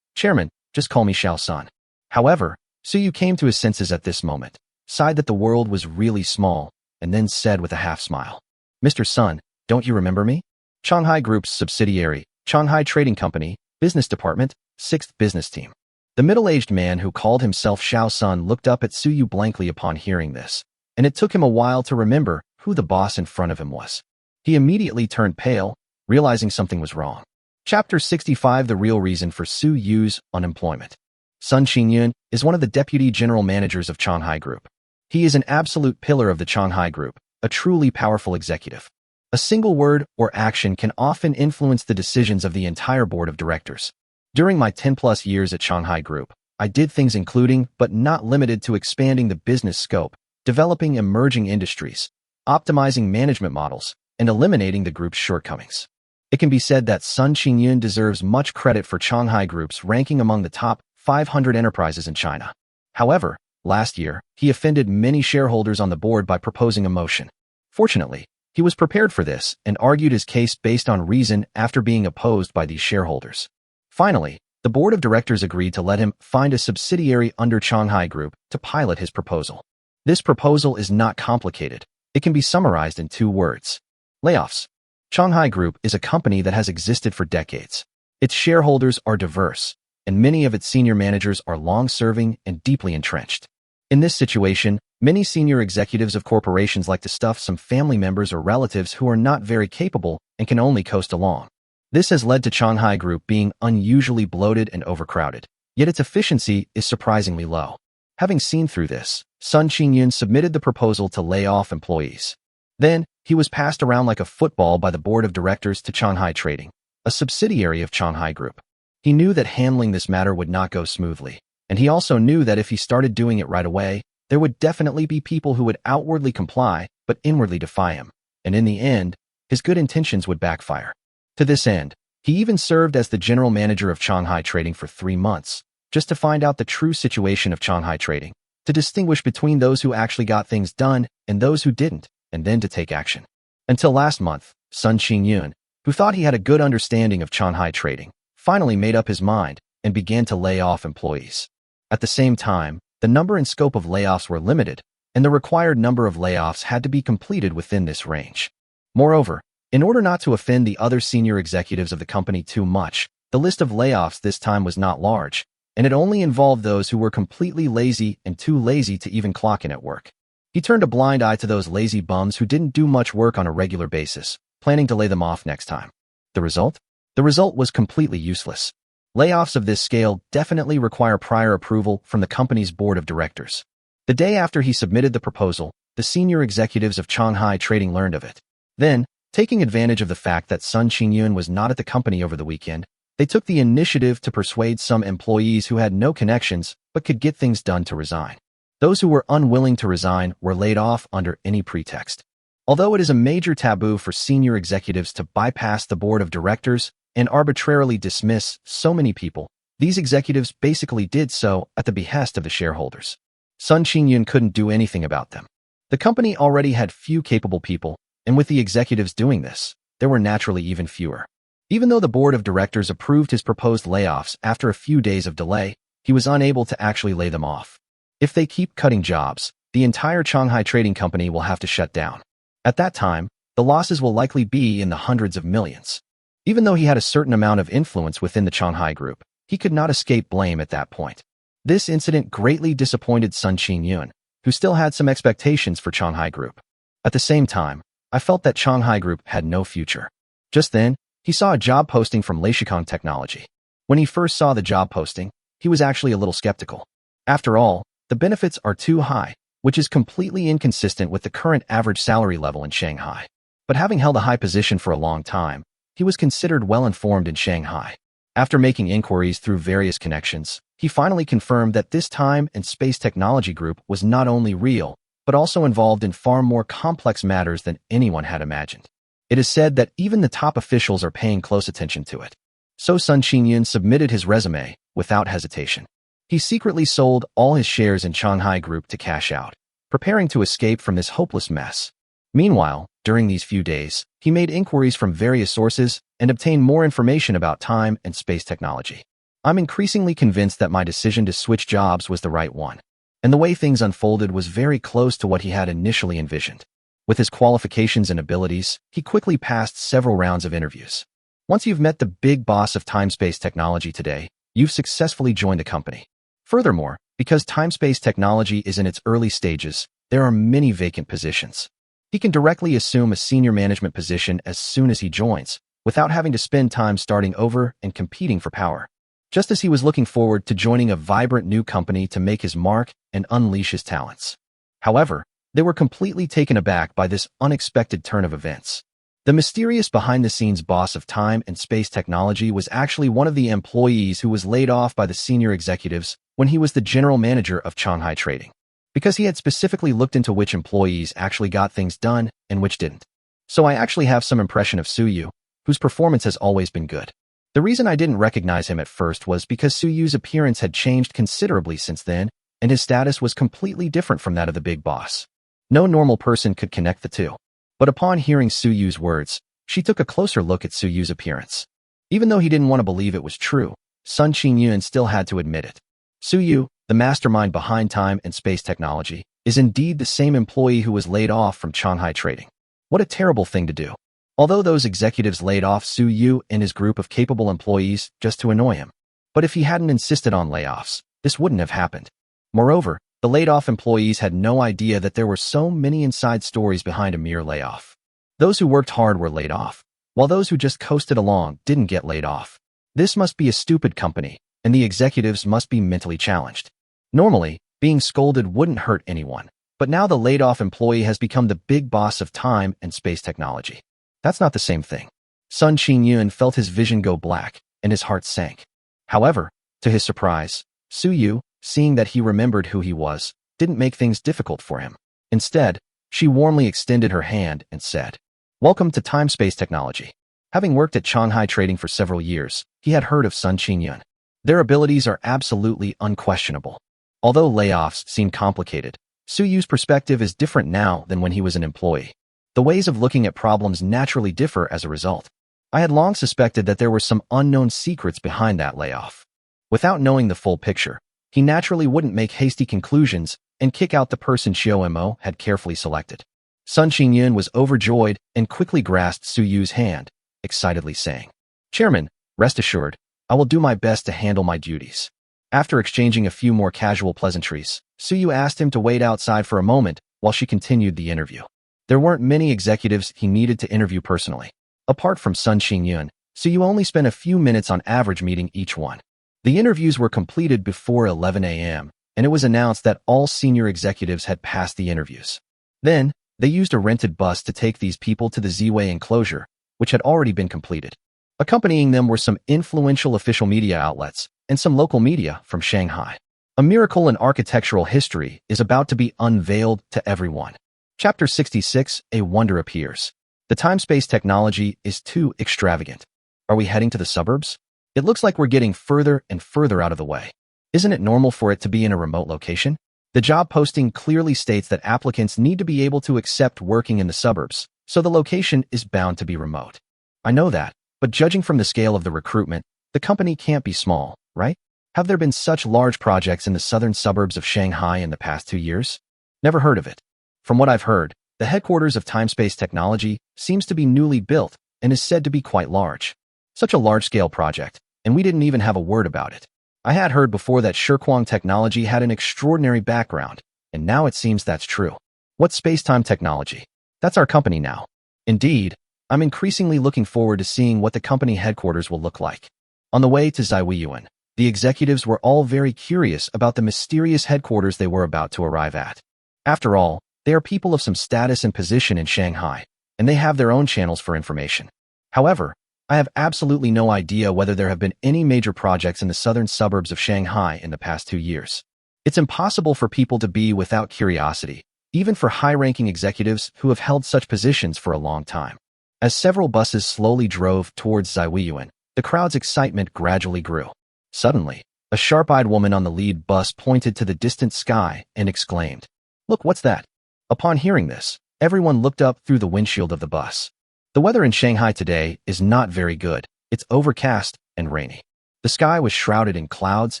Chairman, just call me Xiao Sun. However, Suyu came to his senses at this moment, sighed that the world was really small, and then said with a half-smile. Mr. Sun, don't you remember me? Shanghai Group's subsidiary, Shanghai Trading Company, Business Department, 6th Business Team. The middle-aged man who called himself Xiao Sun looked up at Su Yu blankly upon hearing this, and it took him a while to remember who the boss in front of him was. He immediately turned pale, realizing something was wrong. Chapter 65: The Real Reason for Su Yu's Unemployment. Sun Qinyun is one of the deputy general managers of Changhai Group. He is an absolute pillar of the Changhai Group, a truly powerful executive. A single word or action can often influence the decisions of the entire board of directors. During my 10-plus years at Changhai Group, I did things including, but not limited to, expanding the business scope, developing emerging industries, optimizing management models, and eliminating the group's shortcomings. It can be said that Sun Qinyun deserves much credit for Changhai Group's ranking among the top 500 enterprises in China. However, last year, he offended many shareholders on the board by proposing a motion. Fortunately, he was prepared for this and argued his case based on reason after being opposed by these shareholders. Finally, the board of directors agreed to let him find a subsidiary under Changhai Group to pilot his proposal. This proposal is not complicated. It can be summarized in 2 words. Layoffs. Changhai Group is a company that has existed for decades. Its shareholders are diverse, and many of its senior managers are long-serving and deeply entrenched. In this situation, many senior executives of corporations like to stuff some family members or relatives who are not very capable and can only coast along. This has led to Changhai Group being unusually bloated and overcrowded, yet its efficiency is surprisingly low. Having seen through this, Sun Qinyun submitted the proposal to lay off employees. Then, he was passed around like a football by the board of directors to Changhai Trading, a subsidiary of Changhai Group. He knew that handling this matter would not go smoothly, and he also knew that if he started doing it right away, there would definitely be people who would outwardly comply but inwardly defy him, and in the end, his good intentions would backfire. To this end, he even served as the general manager of Changhai Trading for 3 months, just to find out the true situation of Changhai Trading, to distinguish between those who actually got things done and those who didn't, and then to take action. Until last month, Sun Qinyun, who thought he had a good understanding of Changhai Trading, finally made up his mind and began to lay off employees. At the same time, the number and scope of layoffs were limited, and the required number of layoffs had to be completed within this range. Moreover, in order not to offend the other senior executives of the company too much, the list of layoffs this time was not large, and it only involved those who were completely lazy and too lazy to even clock in at work. He turned a blind eye to those lazy bums who didn't do much work on a regular basis, planning to lay them off next time. The result? The result was completely useless. Layoffs of this scale definitely require prior approval from the company's board of directors. The day after he submitted the proposal, the senior executives of Changhai Trading learned of it. Then, taking advantage of the fact that Sun Qinyun was not at the company over the weekend, they took the initiative to persuade some employees who had no connections but could get things done to resign. Those who were unwilling to resign were laid off under any pretext. Although it is a major taboo for senior executives to bypass the board of directors and arbitrarily dismiss so many people, these executives basically did so at the behest of the shareholders. Sun Qinyun couldn't do anything about them. The company already had few capable people, and with the executives doing this, there were naturally even fewer. Even though the board of directors approved his proposed layoffs after a few days of delay, he was unable to actually lay them off. If they keep cutting jobs, the entire Changhai Trading Company will have to shut down. At that time, the losses will likely be in the hundreds of millions. Even though he had a certain amount of influence within the Changhai Group, he could not escape blame at that point. This incident greatly disappointed Sun Qinyun, who still had some expectations for Changhai Group. At the same time, I felt that Changhai Group had no future. Just then, he saw a job posting from Leishikong Technology. When he first saw the job posting, he was actually a little skeptical. After all, the benefits are too high, which is completely inconsistent with the current average salary level in Shanghai. But having held a high position for a long time, he was considered well-informed in Shanghai. After making inquiries through various connections, he finally confirmed that this Time and Space Technology Group was not only real, but also involved in far more complex matters than anyone had imagined. It is said that even the top officials are paying close attention to it. So Sun Qinyun submitted his resume without hesitation. He secretly sold all his shares in Changhai Group to cash out, preparing to escape from this hopeless mess. Meanwhile, during these few days, he made inquiries from various sources and obtained more information about time and space technology. I'm increasingly convinced that my decision to switch jobs was the right one, and the way things unfolded was very close to what he had initially envisioned. With his qualifications and abilities, he quickly passed several rounds of interviews. Once you've met the big boss of time-space technology today, You've successfully joined the company. Furthermore, because time-space technology is in its early stages, there are many vacant positions. He can directly assume a senior management position as soon as he joins, without having to spend time starting over and competing for power. Just as he was looking forward to joining a vibrant new company to make his mark and unleash his talents. However, they were completely taken aback by this unexpected turn of events. The mysterious behind-the-scenes boss of time and space technology was actually one of the employees who was laid off by the senior executives when he was the general manager of Shanghai Trading, because he had specifically looked into which employees actually got things done and which didn't. So I actually have some impression of Suyu, whose performance has always been good. The reason I didn't recognize him at first was because Suyu's appearance had changed considerably since then, and his status was completely different from that of the big boss. No normal person could connect the two. But upon hearing Suyu's words, she took a closer look at Suyu's appearance. Even though he didn't want to believe it was true, Sun Qingyun still had to admit it. Suyu, the mastermind behind time and space technology, is indeed the same employee who was laid off from Shanghai Trading. What a terrible thing to do. Although those executives laid off Suyu and his group of capable employees just to annoy him. But if he hadn't insisted on layoffs, this wouldn't have happened. Moreover, the laid-off employees had no idea that there were so many inside stories behind a mere layoff. Those who worked hard were laid off, while those who just coasted along didn't get laid off. This must be a stupid company, and the executives must be mentally challenged. Normally, being scolded wouldn't hurt anyone, but now the laid-off employee has become the big boss of time and space technology. That's not the same thing. Sun Qingyun felt his vision go black, and his heart sank. However, to his surprise, Suyu, seeing that he remembered who he was, didn't make things difficult for him. Instead, she warmly extended her hand and said, "Welcome to time-space technology." Having worked at Shanghai Trading for several years, he had heard of Sun Qingyun. Their abilities are absolutely unquestionable. Although layoffs seem complicated, Suyu's perspective is different now than when he was an employee. The ways of looking at problems naturally differ as a result. I had long suspected that there were some unknown secrets behind that layoff. Without knowing the full picture, he naturally wouldn't make hasty conclusions and kick out the person Xiao had carefully selected. Sun Qingyun was overjoyed and quickly grasped Suyu's hand, excitedly saying, "Chairman, rest assured, I will do my best to handle my duties." After exchanging a few more casual pleasantries, Suyu asked him to wait outside for a moment while she continued the interview. There weren't many executives he needed to interview personally. Apart from Sun Qingyun, Suyu only spent a few minutes on average meeting each one. The interviews were completed before 11 a.m., and it was announced that all senior executives had passed the interviews. Then, they used a rented bus to take these people to the Z-Way enclosure, which had already been completed. Accompanying them were some influential official media outlets and some local media from Shanghai. A miracle in architectural history is about to be unveiled to everyone. Chapter 66, A Wonder Appears. The time-space technology is too extravagant. Are we heading to the suburbs? It looks like we're getting further and further out of the way. Isn't it normal for it to be in a remote location? The job posting clearly states that applicants need to be able to accept working in the suburbs, so the location is bound to be remote. I know that, but judging from the scale of the recruitment, the company can't be small, right? Have there been such large projects in the southern suburbs of Shanghai in the past 2 years? Never heard of it. From what I've heard, the headquarters of time-space technology seems to be newly built and is said to be quite large. Such a large-scale project, and we didn't even have a word about it. I had heard before that Shirkwang Technology had an extraordinary background, and now it seems that's true. What's Spacetime Technology? That's our company now. Indeed, I'm increasingly looking forward to seeing what the company headquarters will look like. On the way to Zaiwiyuan, the executives were all very curious about the mysterious headquarters they were about to arrive at. After all, they are people of some status and position in Shanghai, and they have their own channels for information. However, I have absolutely no idea whether there have been any major projects in the southern suburbs of Shanghai in the past 2 years. It's impossible for people to be without curiosity, even for high-ranking executives who have held such positions for a long time. As several buses slowly drove towards Zaiwiyuan, the crowd's excitement gradually grew. Suddenly, a sharp-eyed woman on the lead bus pointed to the distant sky and exclaimed, "Look, what's that?" Upon hearing this, everyone looked up through the windshield of the bus. The weather in Shanghai today is not very good. It's overcast and rainy. The sky was shrouded in clouds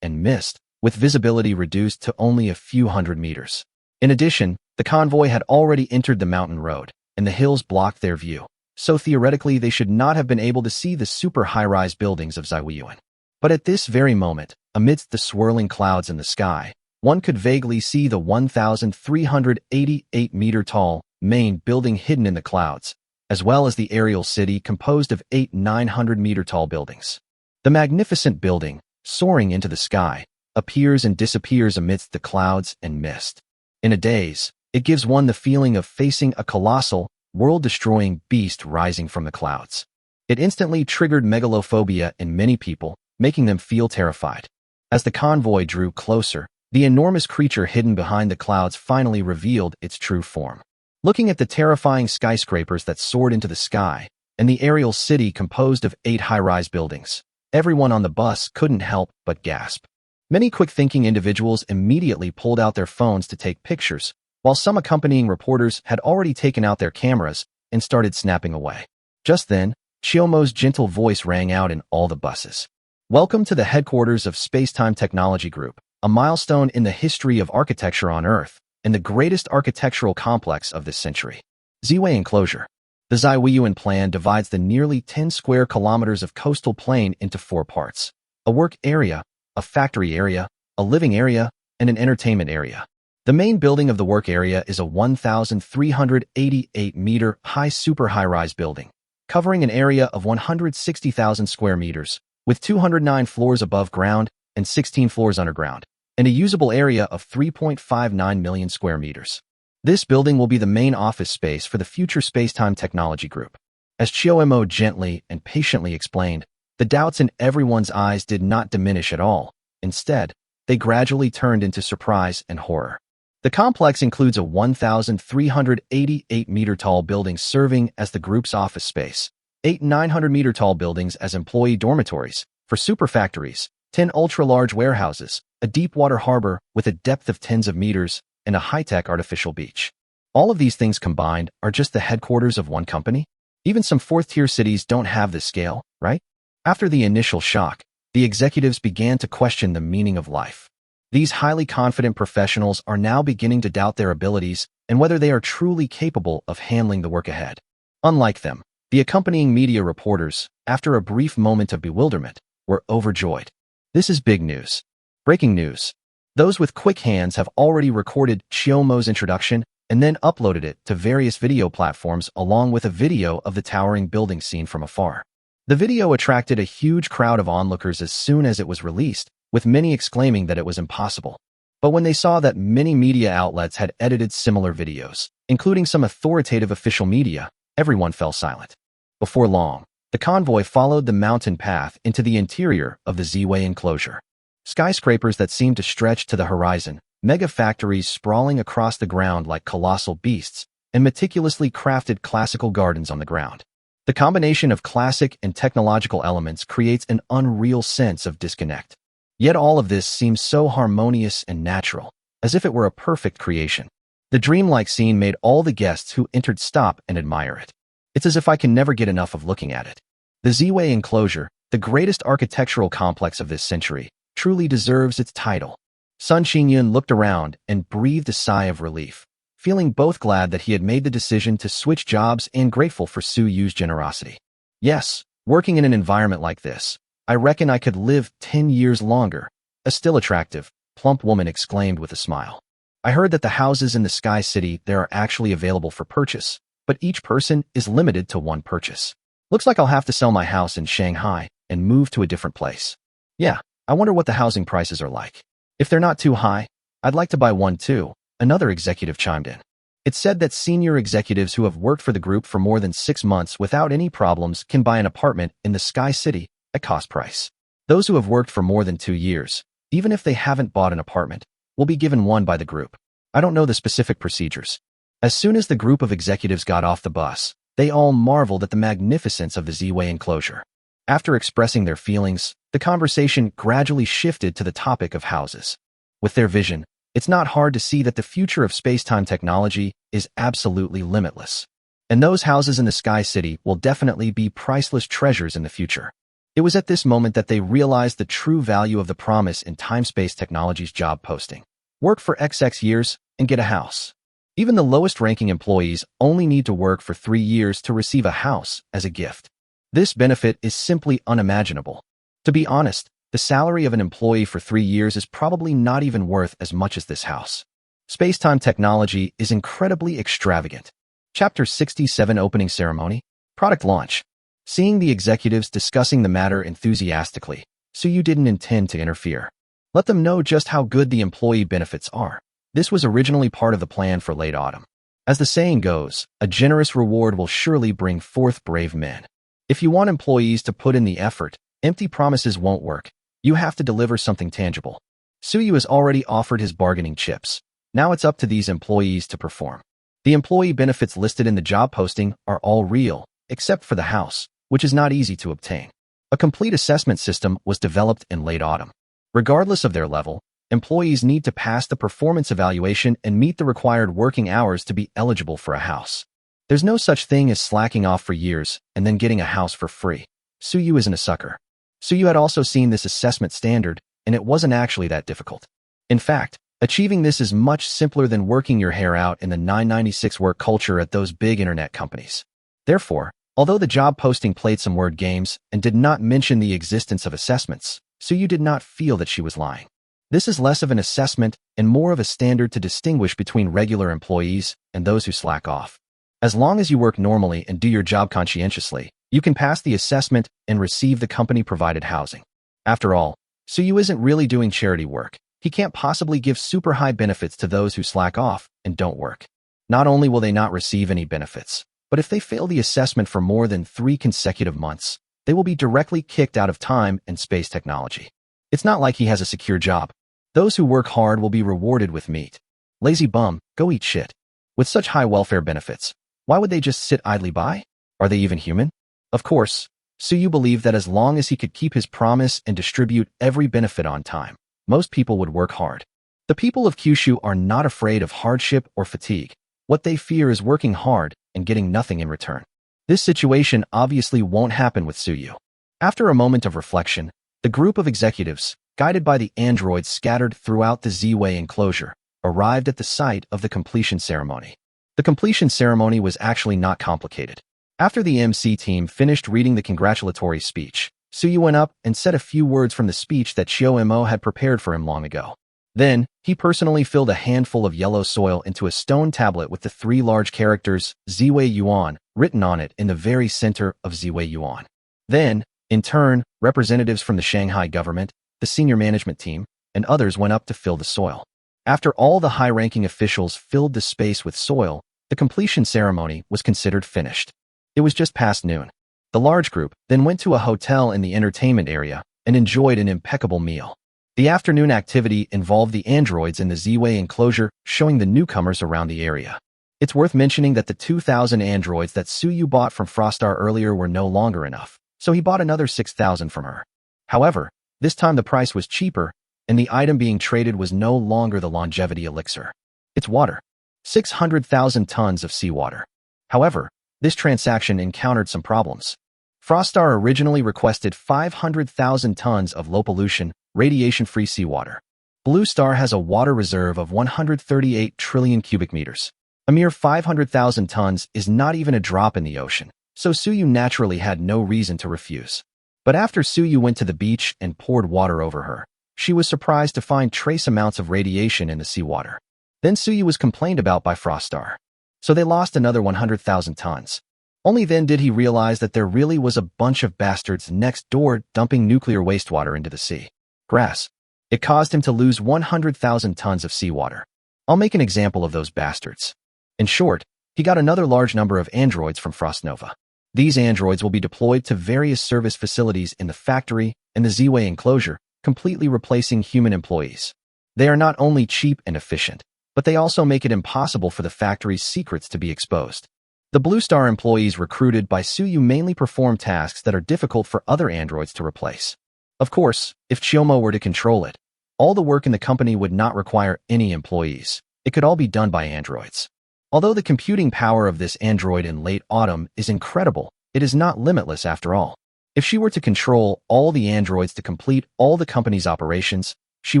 and mist, with visibility reduced to only a few hundred meters. In addition, the convoy had already entered the mountain road, and the hills blocked their view, so theoretically they should not have been able to see the super high-rise buildings of Zaiwiyuan. But at this very moment, amidst the swirling clouds in the sky, one could vaguely see the 1,388-meter-tall main building hidden in the clouds, as well as the aerial city composed of 8 900-meter-tall buildings. The magnificent building, soaring into the sky, appears and disappears amidst the clouds and mist. In a daze, it gives one the feeling of facing a colossal, world-destroying beast rising from the clouds. It instantly triggered megalophobia in many people, making them feel terrified. As the convoy drew closer, the enormous creature hidden behind the clouds finally revealed its true form. Looking at the terrifying skyscrapers that soared into the sky, and the aerial city composed of 8 high-rise buildings, everyone on the bus couldn't help but gasp. Many quick-thinking individuals immediately pulled out their phones to take pictures, while some accompanying reporters had already taken out their cameras and started snapping away. Just then, Chiyomo's gentle voice rang out in all the buses. Welcome to the headquarters of Spacetime Technology Group, a milestone in the history of architecture on Earth, and the greatest architectural complex of this century. Ziwei Enclosure. The Ziweiyuan plan divides the nearly 10 square kilometers of coastal plain into 4 parts: a work area, a factory area, a living area, and an entertainment area. The main building of the work area is a 1,388-meter high super high-rise building, covering an area of 160,000 square meters, with 209 floors above ground and 16 floors underground, and a usable area of 3.59 million square meters. This building will be the main office space for the future Spacetime Technology Group. As Chiyomo gently and patiently explained, the doubts in everyone's eyes did not diminish at all. Instead, they gradually turned into surprise and horror. The complex includes a 1,388-meter-tall building serving as the group's office space, 8 900-meter-tall buildings as employee dormitories for super factories, 10 ultra-large warehouses, a deep-water harbor with a depth of tens of meters, and a high-tech artificial beach. All of these things combined are just the headquarters of one company? Even some fourth-tier cities don't have this scale, right? After the initial shock, the executives began to question the meaning of life. These highly confident professionals are now beginning to doubt their abilities and whether they are truly capable of handling the work ahead. Unlike them, the accompanying media reporters, after a brief moment of bewilderment, were overjoyed. This is big news. Breaking news. Those with quick hands have already recorded Chiyomo's introduction and then uploaded it to various video platforms along with a video of the towering building seen from afar. The video attracted a huge crowd of onlookers as soon as it was released, with many exclaiming that it was impossible. But when they saw that many media outlets had edited similar videos, including some authoritative official media, everyone fell silent. Before long, the convoy followed the mountain path into the interior of the Ziwei enclosure. Skyscrapers that seemed to stretch to the horizon, mega factories sprawling across the ground like colossal beasts, and meticulously crafted classical gardens on the ground. The combination of classic and technological elements creates an unreal sense of disconnect. Yet all of this seems so harmonious and natural, as if it were a perfect creation. The dreamlike scene made all the guests who entered stop and admire it. It's as if I can never get enough of looking at it. The Ziwei enclosure, the greatest architectural complex of this century, truly deserves its title. Sun Xinyun looked around and breathed a sigh of relief, feeling both glad that he had made the decision to switch jobs and grateful for Su Yu's generosity. Yes, working in an environment like this, I reckon I could live 10 years longer, a still attractive, plump woman exclaimed with a smile. I heard that the houses in the Sky City there are actually available for purchase, but each person is limited to one purchase. Looks like I'll have to sell my house in Shanghai and move to a different place. Yeah, I wonder what the housing prices are like. If they're not too high, I'd like to buy one too, another executive chimed in. It's said that senior executives who have worked for the group for more than 6 months without any problems can buy an apartment in the Sky City at cost price. Those who have worked for more than 2 years, even if they haven't bought an apartment, will be given one by the group. I don't know the specific procedures. As soon as the group of executives got off the bus, they all marveled at the magnificence of the Ziwei enclosure. After expressing their feelings, the conversation gradually shifted to the topic of houses. With their vision, it's not hard to see that the future of space-time technology is absolutely limitless. And those houses in the Sky City will definitely be priceless treasures in the future. It was at this moment that they realized the true value of the promise in time-space technology's job posting. Work for XX years and get a house. Even the lowest-ranking employees only need to work for 3 years to receive a house as a gift. This benefit is simply unimaginable. To be honest, The salary of an employee for 3 years is probably not even worth as much as this house. Spacetime technology is incredibly extravagant. Chapter 67 Opening Ceremony. Product Launch. Seeing the executives discussing the matter enthusiastically, Suyu didn't intend to interfere. Let them know just how good the employee benefits are. This was originally part of the plan for late autumn. As the saying goes, a generous reward will surely bring forth brave men. If you want employees to put in the effort, empty promises won't work. You have to deliver something tangible. Suyu has already offered his bargaining chips. Now it's up to these employees to perform. The employee benefits listed in the job posting are all real, except for the house, which is not easy to obtain. A complete assessment system was developed in late autumn. Regardless of their level, employees need to pass the performance evaluation and meet the required working hours to be eligible for a house. There's no such thing as slacking off for years and then getting a house for free. Suyu isn't a sucker. Suyu had also seen this assessment standard, and it wasn't actually that difficult. In fact, achieving this is much simpler than working your hair out in the 996 work culture at those big internet companies. Therefore, although the job posting played some word games and did not mention the existence of assessments, Suyu did not feel that she was lying. This is less of an assessment and more of a standard to distinguish between regular employees and those who slack off. As long as you work normally and do your job conscientiously, you can pass the assessment and receive the company-provided housing. After all, Suyu isn't really doing charity work. He can't possibly give super high benefits to those who slack off and don't work. Not only will they not receive any benefits, but if they fail the assessment for more than 3 consecutive months, they will be directly kicked out of time and space technology. It's not like he has a secure job. Those who work hard will be rewarded with meat. Lazy bum, go eat shit. With such high welfare benefits, why would they just sit idly by? Are they even human? Of course, Suyu believed that as long as he could keep his promise and distribute every benefit on time, most people would work hard. The people of Kyushu are not afraid of hardship or fatigue. What they fear is working hard and getting nothing in return. This situation obviously won't happen with Suyu. After a moment of reflection, the group of executives, guided by the androids scattered throughout the Z-Way enclosure, arrived at the site of the completion ceremony. The completion ceremony was actually not complicated. After the MC team finished reading the congratulatory speech, Suyu went up and said a few words from the speech that Chio-mo had prepared for him long ago. Then, he personally filled a handful of yellow soil into a stone tablet with the 3 large characters Z-Way Yuan written on it in the very center of Z-Way Yuan. Then, in turn, representatives from the Shanghai government, the senior management team, and others went up to fill the soil. After all the high-ranking officials filled the space with soil, the completion ceremony was considered finished. It was just past noon. The large group then went to a hotel in the entertainment area and enjoyed an impeccable meal. The afternoon activity involved the androids in the Z-Way enclosure, showing the newcomers around the area. It's worth mentioning that the 2,000 androids that Suyu bought from Frostar earlier were no longer enough, so he bought another 6,000 from her. However, this time the price was cheaper, and the item being traded was no longer the longevity elixir. It's water. 600,000 tons of seawater. However, this transaction encountered some problems. Frostar originally requested 500,000 tons of low-pollution, radiation-free seawater. Blue Star has a water reserve of 138 trillion cubic meters. A mere 500,000 tons is not even a drop in the ocean, so Suyu naturally had no reason to refuse. But after Suyu went to the beach and poured water over her, she was surprised to find trace amounts of radiation in the seawater. Then Suyu was complained about by Frostar. So they lost another 100,000 tons. Only then did he realize that there really was a bunch of bastards next door dumping nuclear wastewater into the sea. Grass. It caused him to lose 100,000 tons of seawater. I'll make an example of those bastards. In short, he got another large number of androids from Frostnova. These androids will be deployed to various service facilities in the factory and the Z-Way enclosure, completely replacing human employees. They are not only cheap and efficient, but they also make it impossible for the factory's secrets to be exposed. The Blue Star employees recruited by Suyu mainly perform tasks that are difficult for other androids to replace. Of course, if Chiomo were to control it, all the work in the company would not require any employees. It could all be done by androids. Although the computing power of this android in late autumn is incredible, it is not limitless after all. If she were to control all the androids to complete all the company's operations, she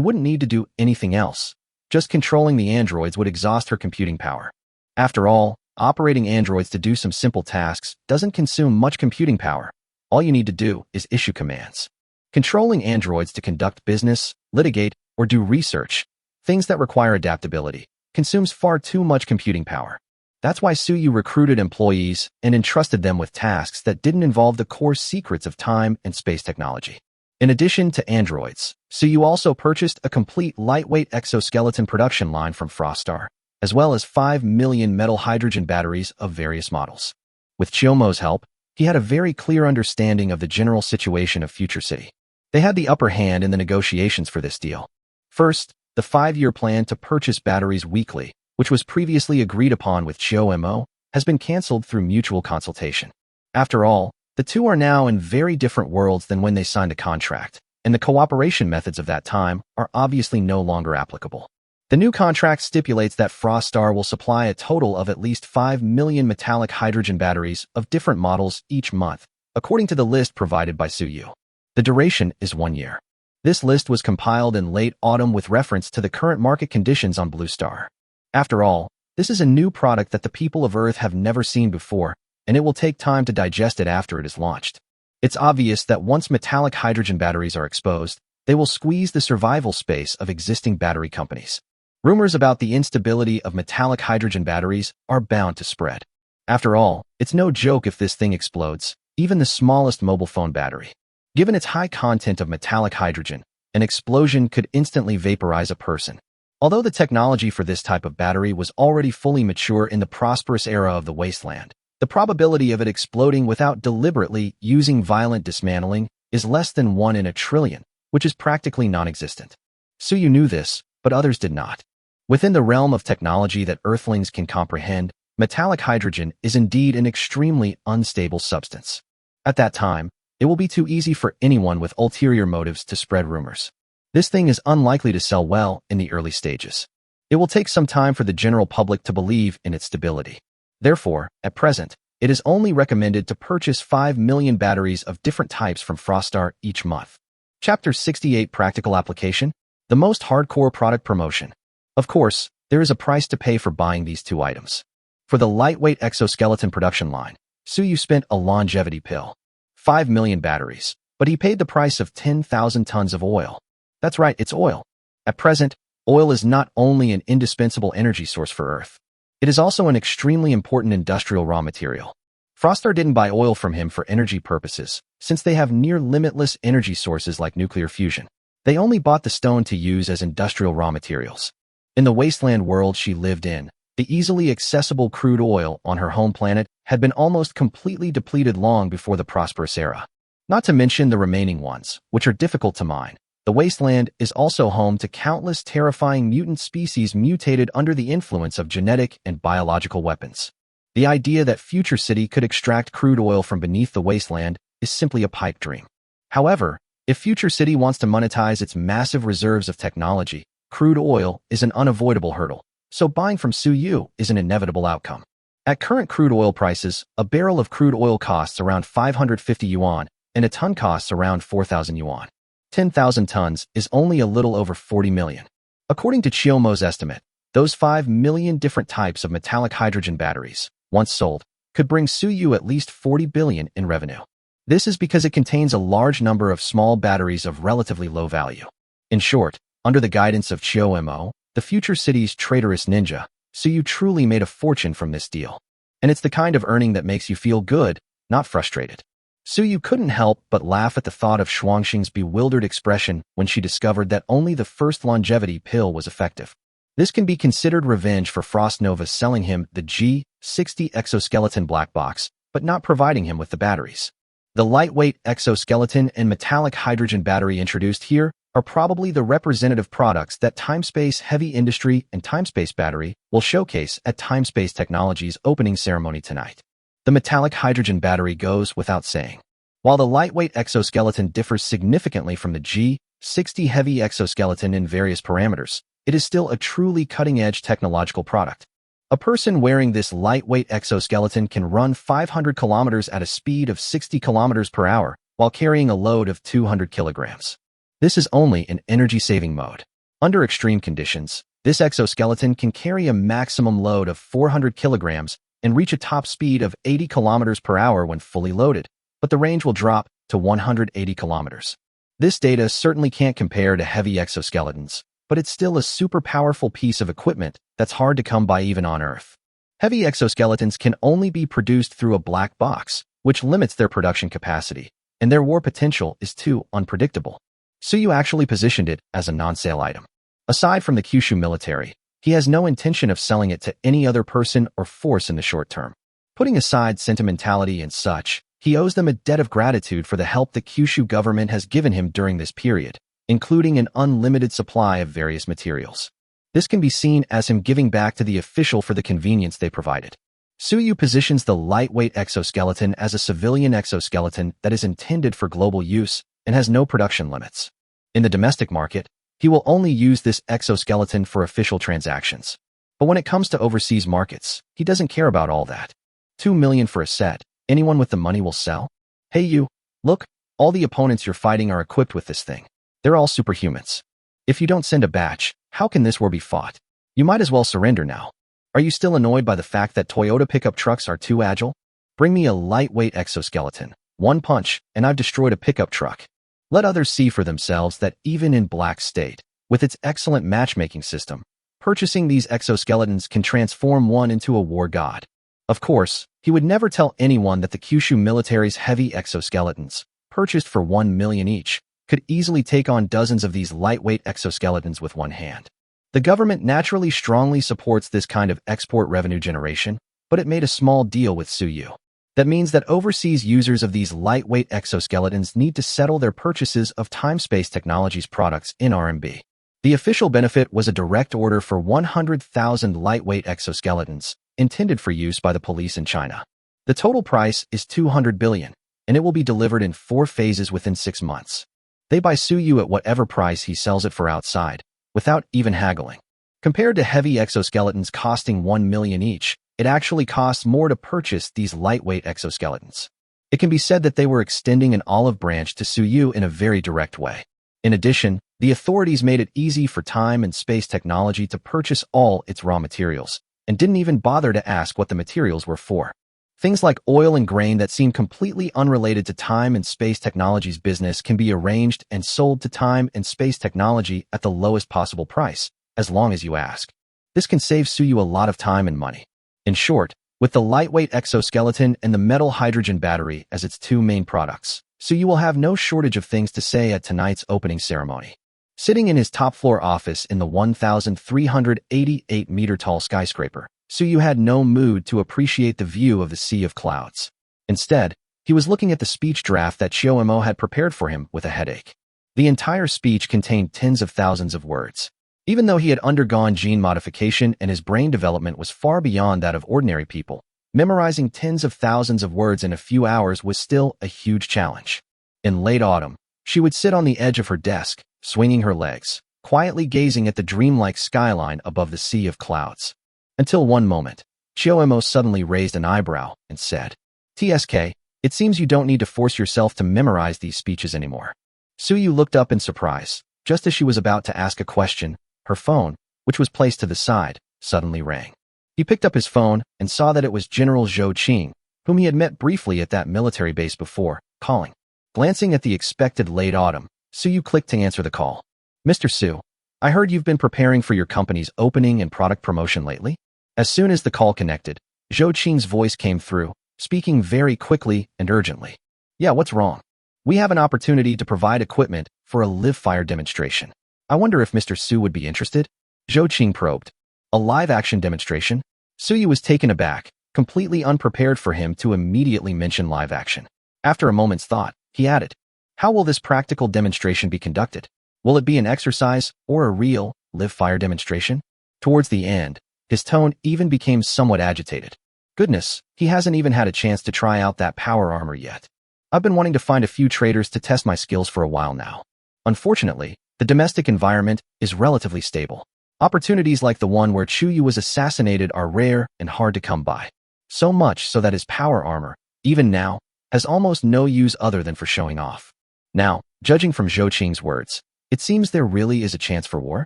wouldn't need to do anything else. Just controlling the androids would exhaust her computing power. After all, operating androids to do some simple tasks doesn't consume much computing power. All you need to do is issue commands. Controlling androids to conduct business, litigate, or do research, things that require adaptability, consumes far too much computing power. That's why Suyu recruited employees and entrusted them with tasks that didn't involve the core secrets of time and space technology. In addition to androids, Suyu also purchased a complete lightweight exoskeleton production line from Frostar, as well as 5 million metal hydrogen batteries of various models. With Chiyomo's help, he had a very clear understanding of the general situation of Future City. They had the upper hand in the negotiations for this deal. First, the 5-year plan to purchase batteries weekly, which was previously agreed upon with Chiyomo, has been cancelled through mutual consultation. After all, the two are now in very different worlds than when they signed a contract, and the cooperation methods of that time are obviously no longer applicable. The new contract stipulates that Frostar will supply a total of at least 5 million metallic hydrogen batteries of different models each month, according to the list provided by Suyu. The duration is 1 year. This list was compiled in late autumn with reference to the current market conditions on Blue Star. After all, this is a new product that the people of Earth have never seen before, and it will take time to digest it after it is launched. It's obvious that once metallic hydrogen batteries are exposed, they will squeeze the survival space of existing battery companies. Rumors about the instability of metallic hydrogen batteries are bound to spread. After all, it's no joke if this thing explodes, even the smallest mobile phone battery. Given its high content of metallic hydrogen, an explosion could instantly vaporize a person. Although the technology for this type of battery was already fully mature in the prosperous era of the wasteland, the probability of it exploding without deliberately using violent dismantling is less than 1 in a trillion, which is practically non-existent. Suyu knew this, but others did not. Within the realm of technology that Earthlings can comprehend, metallic hydrogen is indeed an extremely unstable substance. At that time, it will be too easy for anyone with ulterior motives to spread rumors. This thing is unlikely to sell well in the early stages. It will take some time for the general public to believe in its stability. Therefore, at present, it is only recommended to purchase 5 million batteries of different types from Frostar each month. Chapter 68 Practical Application, the most hardcore product promotion. Of course, there is a price to pay for buying these two items. For the lightweight exoskeleton production line, Suyu spent a longevity pill. 5 million batteries, but he paid the price of 10,000 tons of oil. That's right, it's oil. At present, oil is not only an indispensable energy source for Earth. It is also an extremely important industrial raw material. Frostar didn't buy oil from him for energy purposes, since they have near limitless energy sources like nuclear fusion. They only bought the stone to use as industrial raw materials. In the wasteland world she lived in, the easily accessible crude oil on her home planet had been almost completely depleted long before the prosperous era. Not to mention the remaining ones, which are difficult to mine. The wasteland is also home to countless terrifying mutant species mutated under the influence of genetic and biological weapons. The idea that Future City could extract crude oil from beneath the wasteland is simply a pipe dream. However, if Future City wants to monetize its massive reserves of technology, crude oil is an unavoidable hurdle, so buying from Suyu is an inevitable outcome. At current crude oil prices, a barrel of crude oil costs around 550 yuan, and a ton costs around 4,000 yuan. 10,000 tons is only a little over 40 million. According to Chiyomo's estimate, those 5 million different types of metallic hydrogen batteries, once sold, could bring Suyu at least 40 billion in revenue. This is because it contains a large number of small batteries of relatively low value. In short, under the guidance of Chiyomo, the Future City's traitorous ninja, Suyu truly made a fortune from this deal. And it's the kind of earning that makes you feel good, not frustrated. Suyu couldn't help but laugh at the thought of Shuangxing's bewildered expression when she discovered that only the first longevity pill was effective. This can be considered revenge for Frost Nova selling him the G60 exoskeleton black box, but not providing him with the batteries. The lightweight exoskeleton and metallic hydrogen battery introduced here are probably the representative products that Timespace Heavy Industry and Timespace Battery will showcase at Timespace Technologies' opening ceremony tonight. The metallic hydrogen battery goes without saying. While the lightweight exoskeleton differs significantly from the G60 heavy exoskeleton in various parameters, it is still a truly cutting-edge technological product. A person wearing this lightweight exoskeleton can run 500 kilometers at a speed of 60 kilometers per hour while carrying a load of 200 kilograms. This is only in energy-saving mode. Under extreme conditions, this exoskeleton can carry a maximum load of 400 kilograms and reach a top speed of 80 kilometers per hour when fully loaded, but the range will drop to 180 kilometers. This data certainly can't compare to heavy exoskeletons, but it's still a super powerful piece of equipment that's hard to come by even on Earth. Heavy exoskeletons can only be produced through a black box, which limits their production capacity, and their war potential is too unpredictable. Suyu actually positioned it as a non-sale item. Aside from the Kyushu military, he has no intention of selling it to any other person or force in the short term. Putting aside sentimentality and such, he owes them a debt of gratitude for the help the Kyushu government has given him during this period, including an unlimited supply of various materials. This can be seen as him giving back to the official for the convenience they provided. Suyu positions the lightweight exoskeleton as a civilian exoskeleton that is intended for global use and has no production limits. In the domestic market, he will only use this exoskeleton for official transactions. But when it comes to overseas markets, he doesn't care about all that. 2 million for a set, anyone with the money will sell? Hey you, look, all the opponents you're fighting are equipped with this thing. They're all superhumans. If you don't send a batch, how can this war be fought? You might as well surrender now. Are you still annoyed by the fact that Toyota pickup trucks are too agile? Bring me a lightweight exoskeleton. One punch, and I've destroyed a pickup truck. Let others see for themselves that even in Black State, with its excellent matchmaking system, purchasing these exoskeletons can transform one into a war god. Of course, he would never tell anyone that the Kyushu military's heavy exoskeletons, purchased for 1 million each, could easily take on dozens of these lightweight exoskeletons with one hand. The government naturally strongly supports this kind of export revenue generation, but it made a small deal with Suyu. That means that overseas users of these lightweight exoskeletons need to settle their purchases of Time-Space Technologies products in RMB. The official benefit was a direct order for 100,000 lightweight exoskeletons, intended for use by the police in China. The total price is 200 billion, and it will be delivered in 4 phases within 6 months. They buy Suyu at whatever price he sells it for outside, without even haggling. Compared to heavy exoskeletons costing 1 million each, it actually costs more to purchase these lightweight exoskeletons. It can be said that they were extending an olive branch to Suyu in a very direct way. In addition, the authorities made it easy for Time and Space Technology to purchase all its raw materials, and didn't even bother to ask what the materials were for. Things like oil and grain that seem completely unrelated to Time and Space Technology's business can be arranged and sold to Time and Space Technology at the lowest possible price, as long as you ask. This can save Suyu a lot of time and money. In short, with the lightweight exoskeleton and the metal hydrogen battery as its 2 main products, Suyu will have no shortage of things to say at tonight's opening ceremony. Sitting in his top-floor office in the 1,388-meter-tall skyscraper, Suyu had no mood to appreciate the view of the sea of clouds. Instead, he was looking at the speech draft that Shioemo had prepared for him with a headache. The entire speech contained tens of thousands of words. Even though he had undergone gene modification and his brain development was far beyond that of ordinary people, memorizing tens of thousands of words in a few hours was still a huge challenge. In late autumn, she would sit on the edge of her desk, swinging her legs, quietly gazing at the dreamlike skyline above the sea of clouds. Until one moment, Shioemo suddenly raised an eyebrow and said, "TSK, it seems you don't need to force yourself to memorize these speeches anymore." Suyu looked up in surprise. Just as she was about to ask a question, her phone, which was placed to the side, suddenly rang. He picked up his phone and saw that it was General Zhou Qing, whom he had met briefly at that military base before, calling. Glancing at the expected late autumn, Suyu clicked to answer the call. "Mr. Su, I heard you've been preparing for your company's opening and product promotion lately?" As soon as the call connected, Zhou Qing's voice came through, speaking very quickly and urgently. "Yeah, what's wrong? We have an opportunity to provide equipment for a live fire demonstration. I wonder if Mr. Su would be interested?" Zhou Qing probed. "A live-action demonstration?" Suyu was taken aback, completely unprepared for him to immediately mention live action. After a moment's thought, he added, "How will this practical demonstration be conducted? Will it be an exercise or a real, live fire demonstration?" Towards the end, his tone even became somewhat agitated. "Goodness, he hasn't even had a chance to try out that power armor yet. I've been wanting to find a few traders to test my skills for a while now. Unfortunately, the domestic environment is relatively stable. Opportunities like the one where Chuyu was assassinated are rare and hard to come by. So much so that his power armor, even now, has almost no use other than for showing off. Now, judging from Zhou Qing's words, it seems there really is a chance for war?"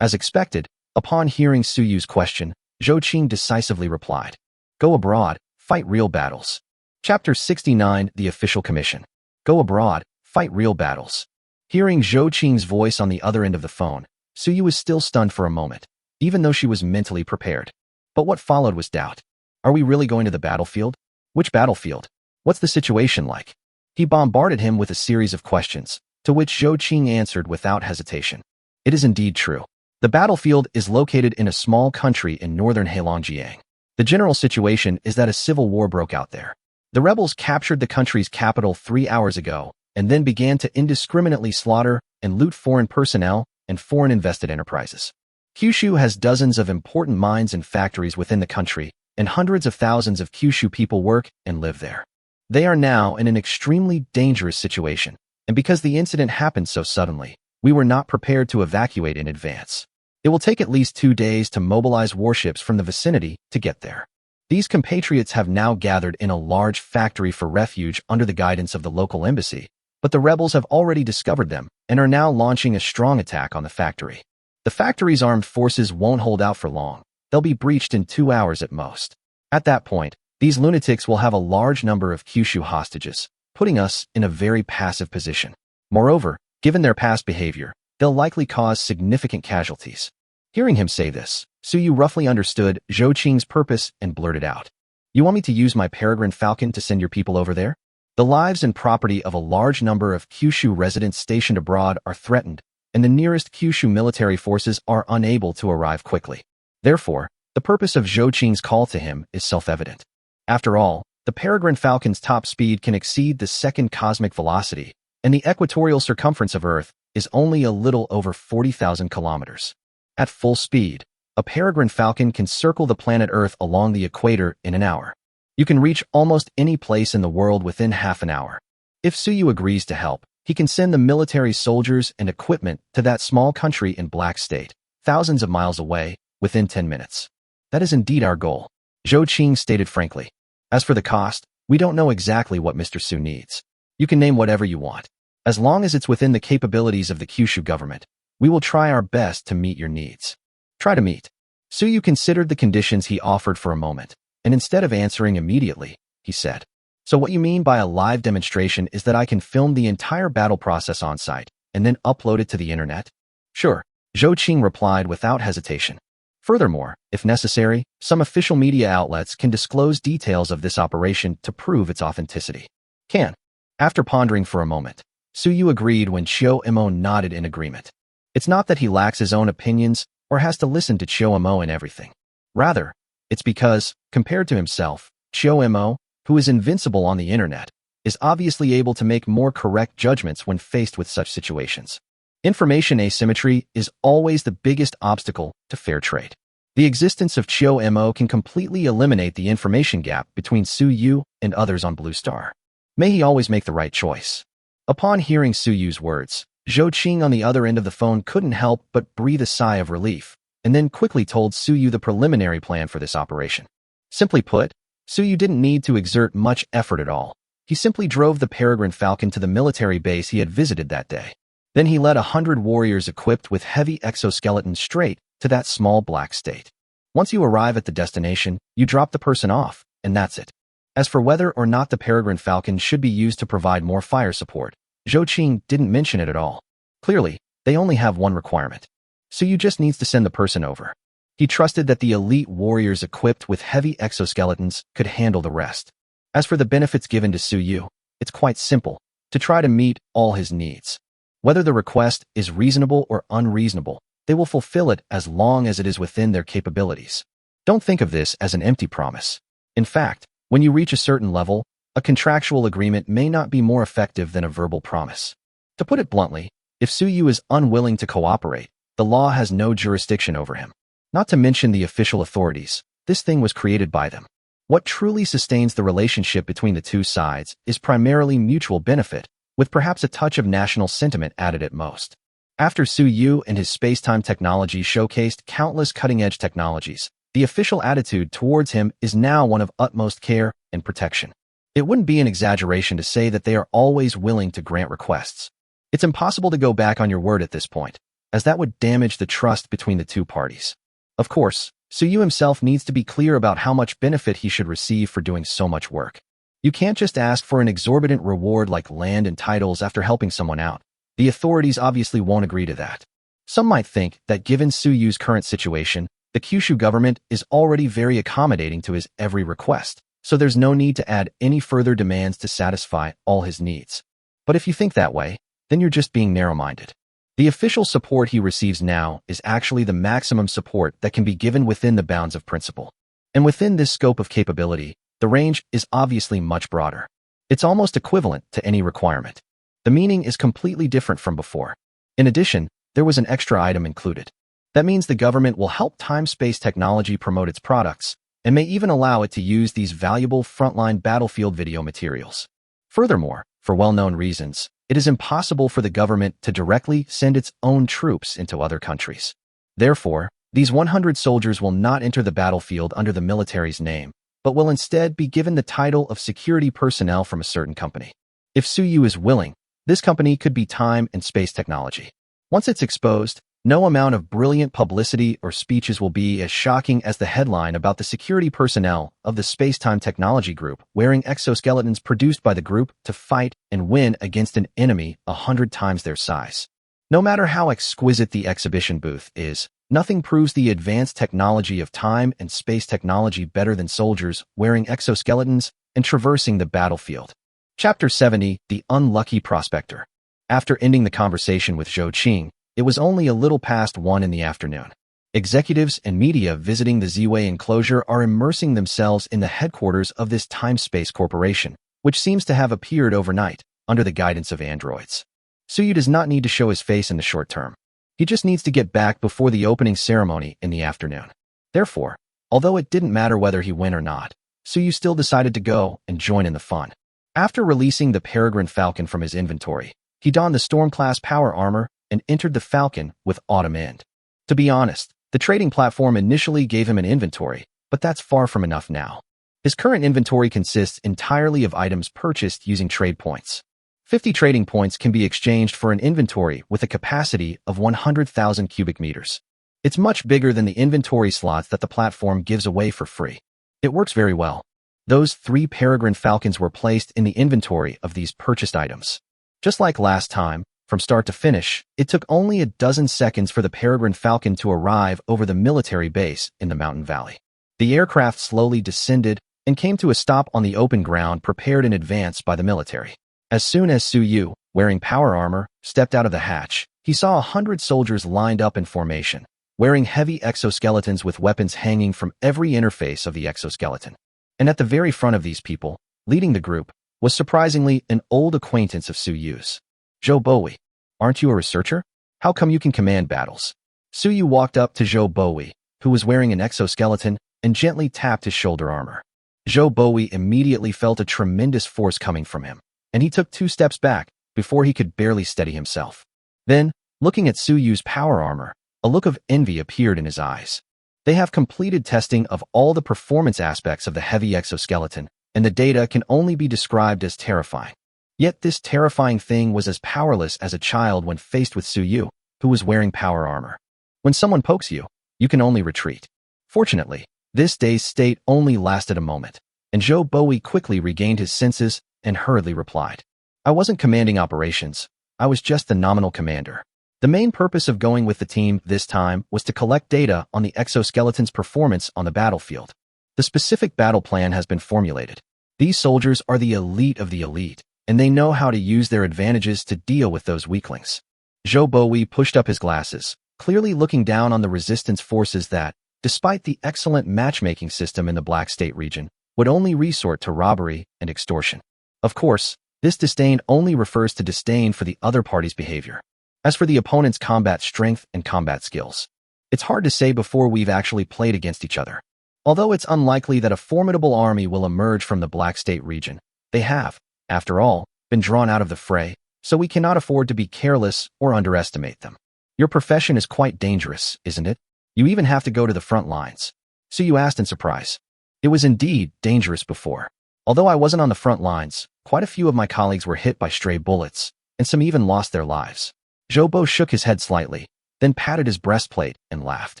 As expected, upon hearing Suyu's question, Zhou Qing decisively replied, "Go abroad, fight real battles." Chapter 69, The Official Commission. Go abroad, fight real battles. Hearing Zhou Qing's voice on the other end of the phone, Suyu was still stunned for a moment, even though she was mentally prepared. But what followed was doubt. Are we really going to the battlefield? Which battlefield? What's the situation like? He bombarded him with a series of questions, to which Zhou Qing answered without hesitation. It is indeed true. The battlefield is located in a small country in northern Heilongjiang. The general situation is that a civil war broke out there. The rebels captured the country's capital 3 hours ago, and then began to indiscriminately slaughter and loot foreign personnel and foreign invested enterprises. Kyushu has dozens of important mines and factories within the country, and hundreds of thousands of Kyushu people work and live there. They are now in an extremely dangerous situation, and because the incident happened so suddenly, we were not prepared to evacuate in advance. It will take at least 2 days to mobilize warships from the vicinity to get there. These compatriots have now gathered in a large factory for refuge under the guidance of the local embassy, but the rebels have already discovered them and are now launching a strong attack on the factory. The factory's armed forces won't hold out for long. They'll be breached in 2 hours at most. At that point, these lunatics will have a large number of Kyushu hostages, putting us in a very passive position. Moreover, given their past behavior, they'll likely cause significant casualties. Hearing him say this, Suyu roughly understood Zhou Qing's purpose and blurted out. You want me to use my peregrine falcon to send your people over there? The lives and property of a large number of Kyushu residents stationed abroad are threatened, and the nearest Kyushu military forces are unable to arrive quickly. Therefore, the purpose of Zhou Qing's call to him is self-evident. After all, the peregrine falcon's top speed can exceed the second cosmic velocity, and the equatorial circumference of Earth is only a little over 40,000 kilometers. At full speed, a peregrine falcon can circle the planet Earth along the equator in an hour. You can reach almost any place in the world within half an hour. If Suyu agrees to help, he can send the military soldiers and equipment to that small country in Black State, thousands of miles away, within 10 minutes. That is indeed our goal, Zhou Qing stated frankly. As for the cost, we don't know exactly what Mr. Su needs. You can name whatever you want. As long as it's within the capabilities of the Kyushu government, we will try our best to meet your needs. Try to meet. Suyu considered the conditions he offered for a moment, and instead of answering immediately, he said, So what you mean by a live demonstration is that I can film the entire battle process on site, and then upload it to the internet? Sure, Zhou Qing replied without hesitation. Furthermore, if necessary, some official media outlets can disclose details of this operation to prove its authenticity. Can. After pondering for a moment, Suyu agreed when Chiu Mo nodded in agreement. It's not that he lacks his own opinions or has to listen to Chiu Mo in everything. Rather, it's because, compared to himself, Chiu Mo, who is invincible on the internet, is obviously able to make more correct judgments when faced with such situations. Information asymmetry is always the biggest obstacle to fair trade. The existence of Chiu Mo can completely eliminate the information gap between Suyu and others on Blue Star. May he always make the right choice. Upon hearing Suyu's words, Zhou Qing on the other end of the phone couldn't help but breathe a sigh of relief, and then quickly told Suyu the preliminary plan for this operation. Simply put, Suyu didn't need to exert much effort at all. He simply drove the peregrine falcon to the military base he had visited that day. Then he led 100 warriors equipped with heavy exoskeletons straight to that small Black State. Once you arrive at the destination, you drop the person off, and that's it. As for whether or not the peregrine falcon should be used to provide more fire support, Zhou Qing didn't mention it at all. Clearly, they only have one requirement. Suyu just needs to send the person over. He trusted that the elite warriors equipped with heavy exoskeletons could handle the rest. As for the benefits given to Suyu, it's quite simple, to try to meet all his needs. Whether the request is reasonable or unreasonable, they will fulfill it as long as it is within their capabilities. Don't think of this as an empty promise. In fact, when you reach a certain level, a contractual agreement may not be more effective than a verbal promise. To put it bluntly, if Suyu is unwilling to cooperate, the law has no jurisdiction over him. Not to mention the official authorities, this thing was created by them. What truly sustains the relationship between the two sides is primarily mutual benefit, with perhaps a touch of national sentiment added at most. After Suyu and his spacetime technology showcased countless cutting-edge technologies, the official attitude towards him is now one of utmost care and protection. It wouldn't be an exaggeration to say that they are always willing to grant requests. It's impossible to go back on your word at this point, as that would damage the trust between the two parties. Of course, Suyu himself needs to be clear about how much benefit he should receive for doing so much work. You can't just ask for an exorbitant reward like land and titles after helping someone out. The authorities obviously won't agree to that. Some might think that given Suyu's current situation, the Kyushu government is already very accommodating to his every request, so there's no need to add any further demands to satisfy all his needs. But if you think that way, then you're just being narrow-minded. The official support he receives now is actually the maximum support that can be given within the bounds of principle. And within this scope of capability, the range is obviously much broader. It's almost equivalent to any requirement. The meaning is completely different from before. In addition, there was an extra item included. That means the government will help time-space technology promote its products, and may even allow it to use these valuable frontline battlefield video materials. Furthermore, for well-known reasons, it is impossible for the government to directly send its own troops into other countries. Therefore, these 100 soldiers will not enter the battlefield under the military's name, but will instead be given the title of security personnel from a certain company. If Suyu is willing, this company could be Time and Space Technology. Once it's exposed, no amount of brilliant publicity or speeches will be as shocking as the headline about the security personnel of the Spacetime Technology Group wearing exoskeletons produced by the group to fight and win against an enemy 100 times their size. No matter how exquisite the exhibition booth is, nothing proves the advanced technology of time and space technology better than soldiers wearing exoskeletons and traversing the battlefield. Chapter 70, The Unlucky Prospector. After ending the conversation with Zhou Qing, it was only a little past 1 in the afternoon. Executives and media visiting the Ziwei enclosure are immersing themselves in the headquarters of this time-space corporation, which seems to have appeared overnight, under the guidance of androids. Suyu does not need to show his face in the short term. He just needs to get back before the opening ceremony in the afternoon. Therefore, although it didn't matter whether he went or not, Suyu still decided to go and join in the fun. After releasing the Peregrine Falcon from his inventory, he donned the Storm-class power armor and entered the Falcon with Autumn End. To be honest, the trading platform initially gave him an inventory, but that's far from enough now. His current inventory consists entirely of items purchased using trade points. 50 trading points can be exchanged for an inventory with a capacity of 100,000 cubic meters. It's much bigger than the inventory slots that the platform gives away for free. It works very well. Those 3 Peregrine Falcons were placed in the inventory of these purchased items. Just like last time, from start to finish, it took only a dozen seconds for the Peregrine Falcon to arrive over the military base in the mountain valley. The aircraft slowly descended and came to a stop on the open ground prepared in advance by the military. As soon as Suyu, wearing power armor, stepped out of the hatch, he saw 100 soldiers lined up in formation, wearing heavy exoskeletons with weapons hanging from every interface of the exoskeleton. And at the very front of these people, leading the group, was surprisingly an old acquaintance of Suyu's. Zhou Bowie, aren't you a researcher? How come you can command battles? Suyu walked up to Zhou Bowie, who was wearing an exoskeleton, and gently tapped his shoulder armor. Zhou Bowie immediately felt a tremendous force coming from him, and he took 2 steps back before he could barely steady himself. Then, looking at Suyu's power armor, a look of envy appeared in his eyes. They have completed testing of all the performance aspects of the heavy exoskeleton, and the data can only be described as terrifying. Yet this terrifying thing was as powerless as a child when faced with Suyu, who was wearing power armor. When someone pokes you, you can only retreat. Fortunately, this dazed state only lasted a moment, and Zhou Bowie quickly regained his senses and hurriedly replied, I wasn't commanding operations, I was just the nominal commander. The main purpose of going with the team this time was to collect data on the exoskeleton's performance on the battlefield. The specific battle plan has been formulated. These soldiers are the elite of the elite, and they know how to use their advantages to deal with those weaklings. Zhou Bowie pushed up his glasses, clearly looking down on the resistance forces that, despite the excellent matchmaking system in the Black State region, would only resort to robbery and extortion. Of course, this disdain only refers to disdain for the other party's behavior. As for the opponent's combat strength and combat skills, it's hard to say before we've actually played against each other. Although it's unlikely that a formidable army will emerge from the Black State region, they have, after all, been drawn out of the fray, so we cannot afford to be careless or underestimate them. Your profession is quite dangerous, isn't it? You even have to go to the front lines. Suyu asked in surprise. It was indeed dangerous before. Although I wasn't on the front lines, quite a few of my colleagues were hit by stray bullets, and some even lost their lives. Zhou Bo shook his head slightly, then patted his breastplate and laughed.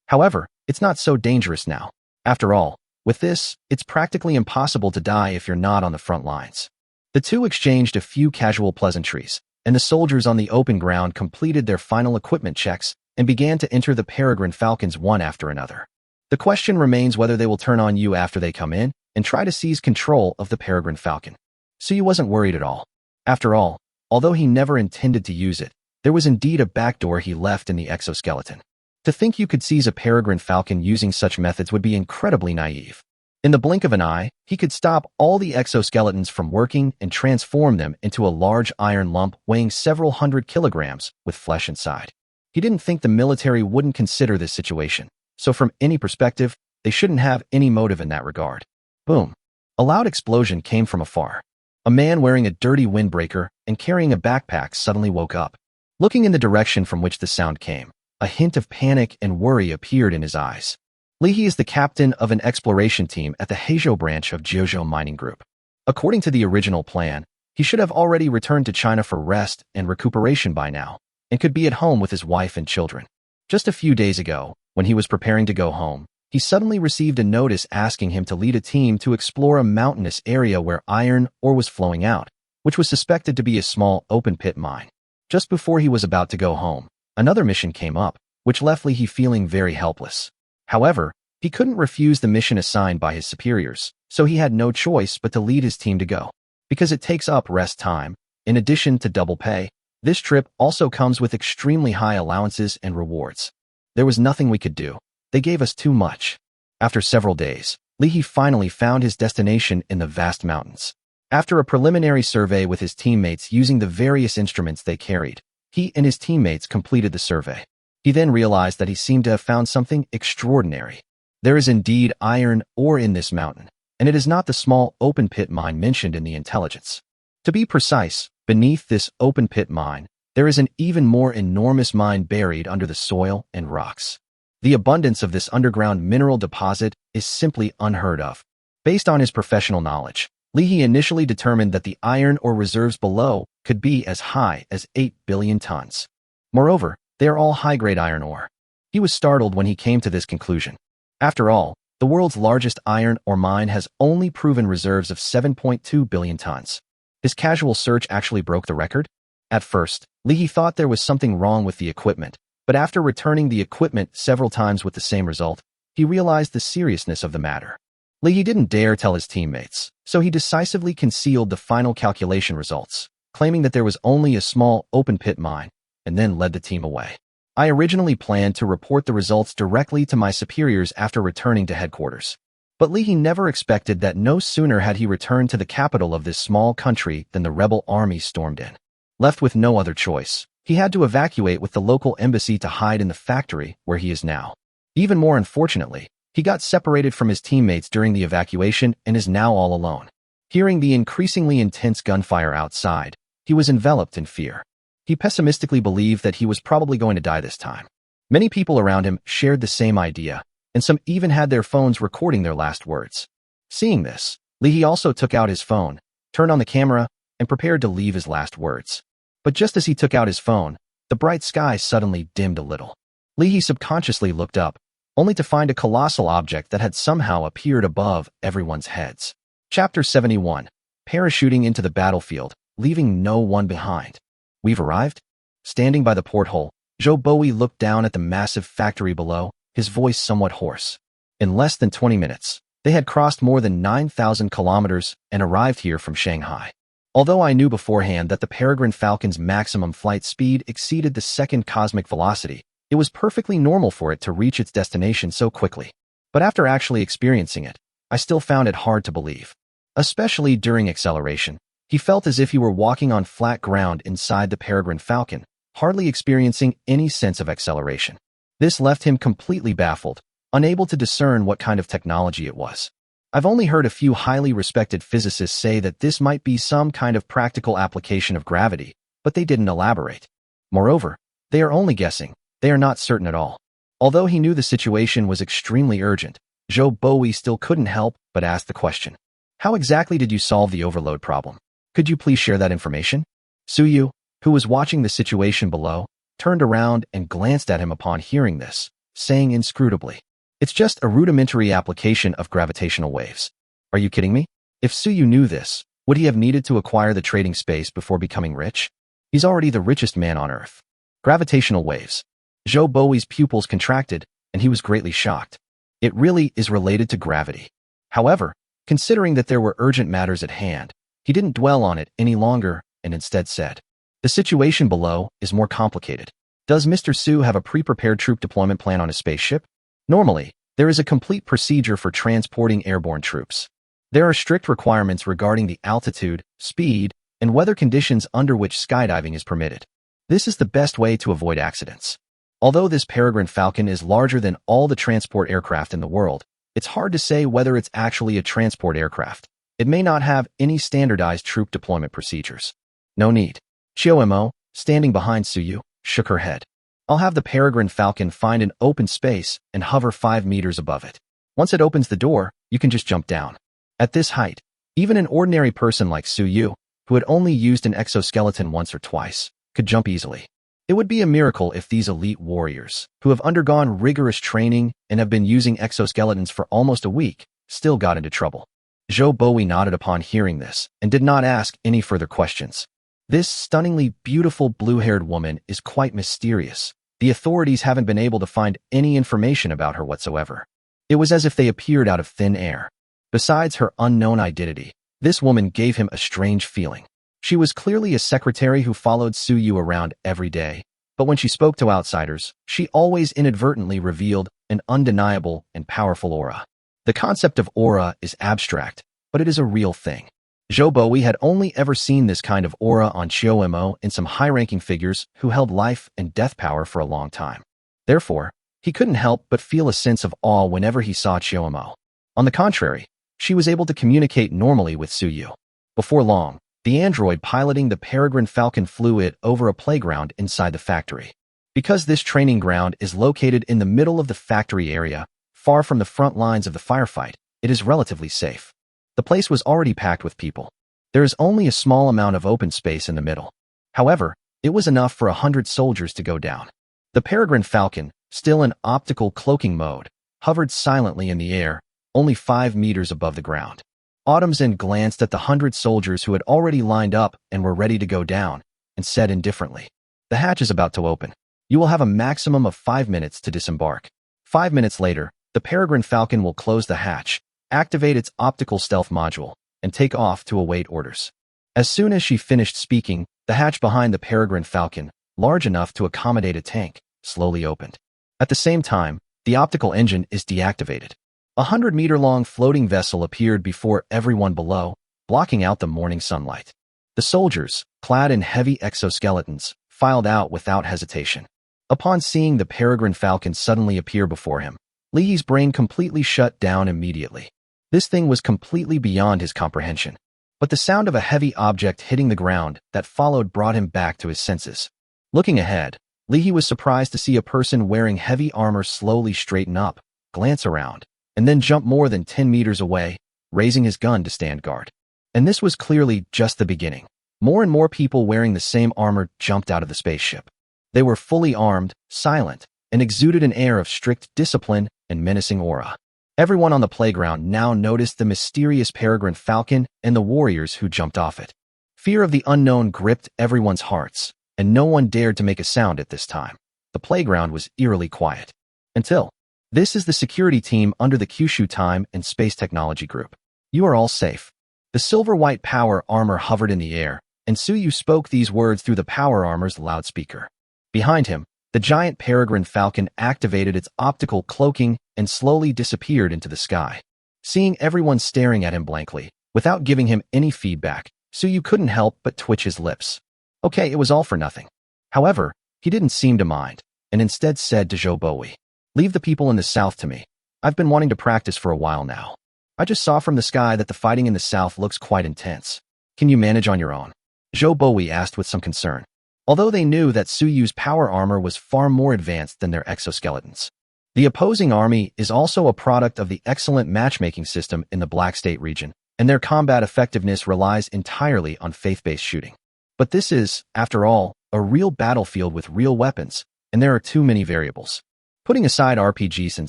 However, it's not so dangerous now. After all, with this, it's practically impossible to die if you're not on the front lines. The two exchanged a few casual pleasantries, and the soldiers on the open ground completed their final equipment checks and began to enter the peregrine falcons one after another. The question remains whether they will turn on you after they come in and try to seize control of the peregrine falcon. Suyu wasn't worried at all. After all, although he never intended to use it, there was indeed a backdoor he left in the exoskeleton. To think you could seize a peregrine falcon using such methods would be incredibly naive. In the blink of an eye, he could stop all the exoskeletons from working and transform them into a large iron lump weighing several hundred kilograms with flesh inside. He didn't think the military wouldn't consider this situation, so from any perspective, they shouldn't have any motive in that regard. Boom. A loud explosion came from afar. A man wearing a dirty windbreaker and carrying a backpack suddenly woke up. Looking in the direction from which the sound came, a hint of panic and worry appeared in his eyes. Li is the captain of an exploration team at the Heizhou branch of Jiuzhou Mining Group. According to the original plan, he should have already returned to China for rest and recuperation by now, and could be at home with his wife and children. Just a few days ago, when he was preparing to go home, he suddenly received a notice asking him to lead a team to explore a mountainous area where iron ore was flowing out, which was suspected to be a small open-pit mine. Just before he was about to go home, another mission came up, which left Li feeling very helpless. However, he couldn't refuse the mission assigned by his superiors, so he had no choice but to lead his team to go. Because it takes up rest time, in addition to double pay, this trip also comes with extremely high allowances and rewards. There was nothing we could do. They gave us too much. After several days, Li finally found his destination in the vast mountains. After a preliminary survey with his teammates using the various instruments they carried, he and his teammates completed the survey. He then realized that he seemed to have found something extraordinary. There is indeed iron ore in this mountain, and it is not the small open-pit mine mentioned in the intelligence. To be precise, beneath this open-pit mine, there is an even more enormous mine buried under the soil and rocks. The abundance of this underground mineral deposit is simply unheard of. Based on his professional knowledge, Li initially determined that the iron ore reserves below could be as high as 8 billion tons. Moreover, they are all high-grade iron ore. He was startled when he came to this conclusion. After all, the world's largest iron ore mine has only proven reserves of 7.2 billion tons. His casual search actually broke the record? At first, Li thought there was something wrong with the equipment, but after returning the equipment several times with the same result, he realized the seriousness of the matter. Li didn't dare tell his teammates, so he decisively concealed the final calculation results, claiming that there was only a small open-pit mine, and then led the team away. I originally planned to report the results directly to my superiors after returning to headquarters. But Li never expected that no sooner had he returned to the capital of this small country than the rebel army stormed in. Left with no other choice, he had to evacuate with the local embassy to hide in the factory where he is now. Even more unfortunately, he got separated from his teammates during the evacuation and is now all alone. Hearing the increasingly intense gunfire outside, he was enveloped in fear. He pessimistically believed that he was probably going to die this time. Many people around him shared the same idea, and some even had their phones recording their last words. Seeing this, Li also took out his phone, turned on the camera, and prepared to leave his last words. But just as he took out his phone, the bright sky suddenly dimmed a little. Li subconsciously looked up, only to find a colossal object that had somehow appeared above everyone's heads. Chapter 71. Parachuting into the battlefield, leaving no one behind. We've arrived? Standing by the porthole, Zhou Bowie looked down at the massive factory below, his voice somewhat hoarse. In less than 20 minutes, they had crossed more than 9,000 kilometers and arrived here from Shanghai. Although I knew beforehand that the Peregrine Falcon's maximum flight speed exceeded the second cosmic velocity, it was perfectly normal for it to reach its destination so quickly. But after actually experiencing it, I still found it hard to believe. Especially during acceleration, he felt as if he were walking on flat ground inside the Peregrine Falcon, hardly experiencing any sense of acceleration. This left him completely baffled, unable to discern what kind of technology it was. I've only heard a few highly respected physicists say that this might be some kind of practical application of gravity, but they didn't elaborate. Moreover, they are only guessing, they are not certain at all. Although he knew the situation was extremely urgent, Zhou Bowie still couldn't help but ask the question. How exactly did you solve the overload problem? Could you please share that information? Suyu, who was watching the situation below, turned around and glanced at him upon hearing this, saying inscrutably, "It's just a rudimentary application of gravitational waves. Are you kidding me? If Suyu knew this, would he have needed to acquire the trading space before becoming rich? He's already the richest man on Earth. Gravitational waves. Zhou Bowi's pupils contracted, and he was greatly shocked. It really is related to gravity. However, considering that there were urgent matters at hand, he didn't dwell on it any longer and instead said, "The situation below is more complicated. Does Mr. Su have a pre-prepared troop deployment plan on his spaceship?" Normally, there is a complete procedure for transporting airborne troops. There are strict requirements regarding the altitude, speed, and weather conditions under which skydiving is permitted. This is the best way to avoid accidents. Although this Peregrine Falcon is larger than all the transport aircraft in the world, it's hard to say whether it's actually a transport aircraft. It may not have any standardized troop deployment procedures. No need. Chiao-mo, standing behind Suyu, shook her head. I'll have the Peregrine Falcon find an open space and hover 5 meters above it. Once it opens the door, you can just jump down. At this height, even an ordinary person like Suyu, who had only used an exoskeleton once or twice, could jump easily. It would be a miracle if these elite warriors, who have undergone rigorous training and have been using exoskeletons for almost a week, still got into trouble. Zhou Bowi nodded upon hearing this and did not ask any further questions. This stunningly beautiful blue-haired woman is quite mysterious. The authorities haven't been able to find any information about her whatsoever. It was as if they appeared out of thin air. Besides her unknown identity, this woman gave him a strange feeling. She was clearly a secretary who followed Suyu around every day, but when she spoke to outsiders, she always inadvertently revealed an undeniable and powerful aura. The concept of aura is abstract, but it is a real thing. Zhou Bowi had only ever seen this kind of aura on Chiao-mo in some high-ranking figures who held life and death power for a long time. Therefore, he couldn't help but feel a sense of awe whenever he saw Chiao-mo. On the contrary, she was able to communicate normally with Suyu. Before long, the android piloting the Peregrine Falcon flew it over a playground inside the factory. Because this training ground is located in the middle of the factory area, far from the front lines of the firefight, it is relatively safe. The place was already packed with people. There is only a small amount of open space in the middle. However, it was enough for 100 soldiers to go down. The Peregrine Falcon, still in optical cloaking mode, hovered silently in the air, only 5 meters above the ground. Autumnsen glanced at the 100 soldiers who had already lined up and were ready to go down, and said indifferently, "The hatch is about to open. You will have a maximum of 5 minutes to disembark." 5 minutes later, the Peregrine Falcon will close the hatch, activate its optical stealth module, and take off to await orders. As soon as she finished speaking, the hatch behind the Peregrine Falcon, large enough to accommodate a tank, slowly opened. At the same time, the optical engine is deactivated. A 100-meter-long floating vessel appeared before everyone below, blocking out the morning sunlight. The soldiers, clad in heavy exoskeletons, filed out without hesitation. Upon seeing the Peregrine Falcon suddenly appear before him, Li's brain completely shut down immediately. This thing was completely beyond his comprehension. But the sound of a heavy object hitting the ground that followed brought him back to his senses. Looking ahead, Li was surprised to see a person wearing heavy armor slowly straighten up, glance around, and then jump more than 10 meters away, raising his gun to stand guard. And this was clearly just the beginning. More and more people wearing the same armor jumped out of the spaceship. They were fully armed, silent, and exuded an air of strict discipline and menacing aura. Everyone on the playground now noticed the mysterious Peregrine Falcon and the warriors who jumped off it. Fear of the unknown gripped everyone's hearts, and no one dared to make a sound at this time. The playground was eerily quiet. Until, "This is the security team under the Kyushu Time and Space Technology Group. You are all safe." The silver-white power armor hovered in the air, and Suyu spoke these words through the power armor's loudspeaker. Behind him, the giant Peregrine Falcon activated its optical cloaking and slowly disappeared into the sky. Seeing everyone staring at him blankly, without giving him any feedback, Suyu couldn't help but twitch his lips. Okay, it was all for nothing. However, he didn't seem to mind, and instead said to Zhou Bowi, "Leave the people in the south to me. I've been wanting to practice for a while now. I just saw from the sky that the fighting in the south looks quite intense. Can you manage on your own?" Zhou Bowi asked with some concern. Although they knew that Suyu's power armor was far more advanced than their exoskeletons. The opposing army is also a product of the excellent matchmaking system in the Black State region, and their combat effectiveness relies entirely on faith-based shooting. But this is, after all, a real battlefield with real weapons, and there are too many variables. Putting aside RPGs and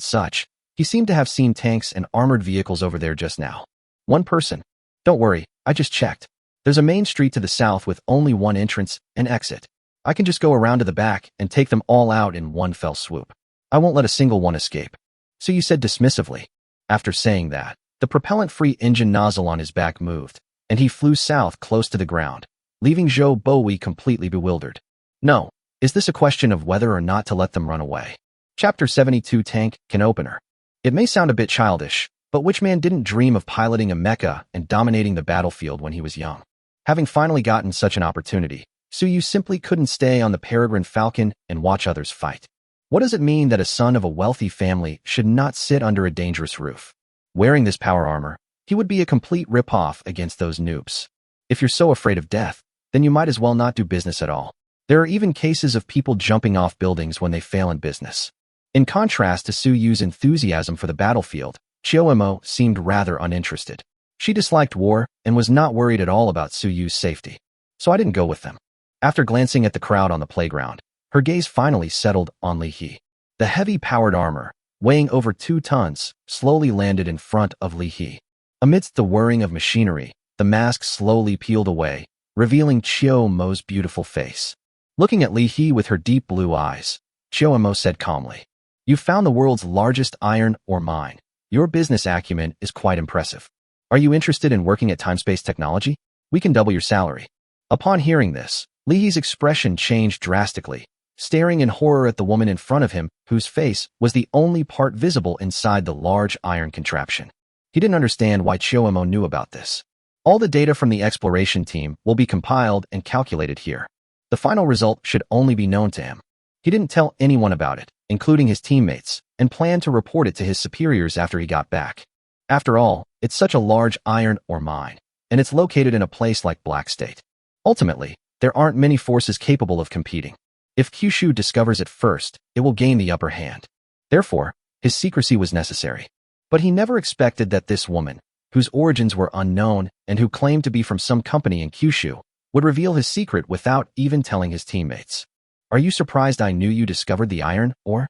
such, he seemed to have seen tanks and armored vehicles over there just now. One person. Don't worry, I just checked. There's a main street to the south with only one entrance and exit. I can just go around to the back and take them all out in one fell swoop. I won't let a single one escape." So you said dismissively. After saying that, the propellant-free engine nozzle on his back moved, and he flew south close to the ground, leaving Zhou Bowie completely bewildered. No. Is this a question of whether or not to let them run away? Chapter 72 Tank Can Opener. It may sound a bit childish, but which man didn't dream of piloting a mecha and dominating the battlefield when he was young? Having finally gotten such an opportunity, Suyu simply couldn't stay on the Peregrine Falcon and watch others fight. What does it mean that a son of a wealthy family should not sit under a dangerous roof? Wearing this power armor, he would be a complete rip-off against those noobs. If you're so afraid of death, then you might as well not do business at all. There are even cases of people jumping off buildings when they fail in business. In contrast to Suyu's enthusiasm for the battlefield, Chioemo seemed rather uninterested. She disliked war and was not worried at all about Suyu's safety. So I didn't go with them. After glancing at the crowd on the playground, her gaze finally settled on Li He. The heavy-powered armor, weighing over 2 tons, slowly landed in front of Li He. Amidst the whirring of machinery, the mask slowly peeled away, revealing Chioemo's beautiful face. Looking at Li He with her deep blue eyes, Chioemo said calmly, "You found the world's largest iron ore mine. Your business acumen is quite impressive. Are you interested in working at Timespace Technology? We can double your salary." Upon hearing this, Li He's expression changed drastically, staring in horror at the woman in front of him, whose face was the only part visible inside the large iron contraption. He didn't understand why Chioemo knew about this. All the data from the exploration team will be compiled and calculated here. The final result should only be known to him. He didn't tell anyone about it, including his teammates, and planned to report it to his superiors after he got back. After all, it's such a large iron ore mine, and it's located in a place like Black State. Ultimately, there aren't many forces capable of competing. If Kyushu discovers it first, it will gain the upper hand. Therefore, his secrecy was necessary. But he never expected that this woman, whose origins were unknown and who claimed to be from some company in Kyushu, would reveal his secret without even telling his teammates. "Are you surprised I knew you discovered the iron ore?"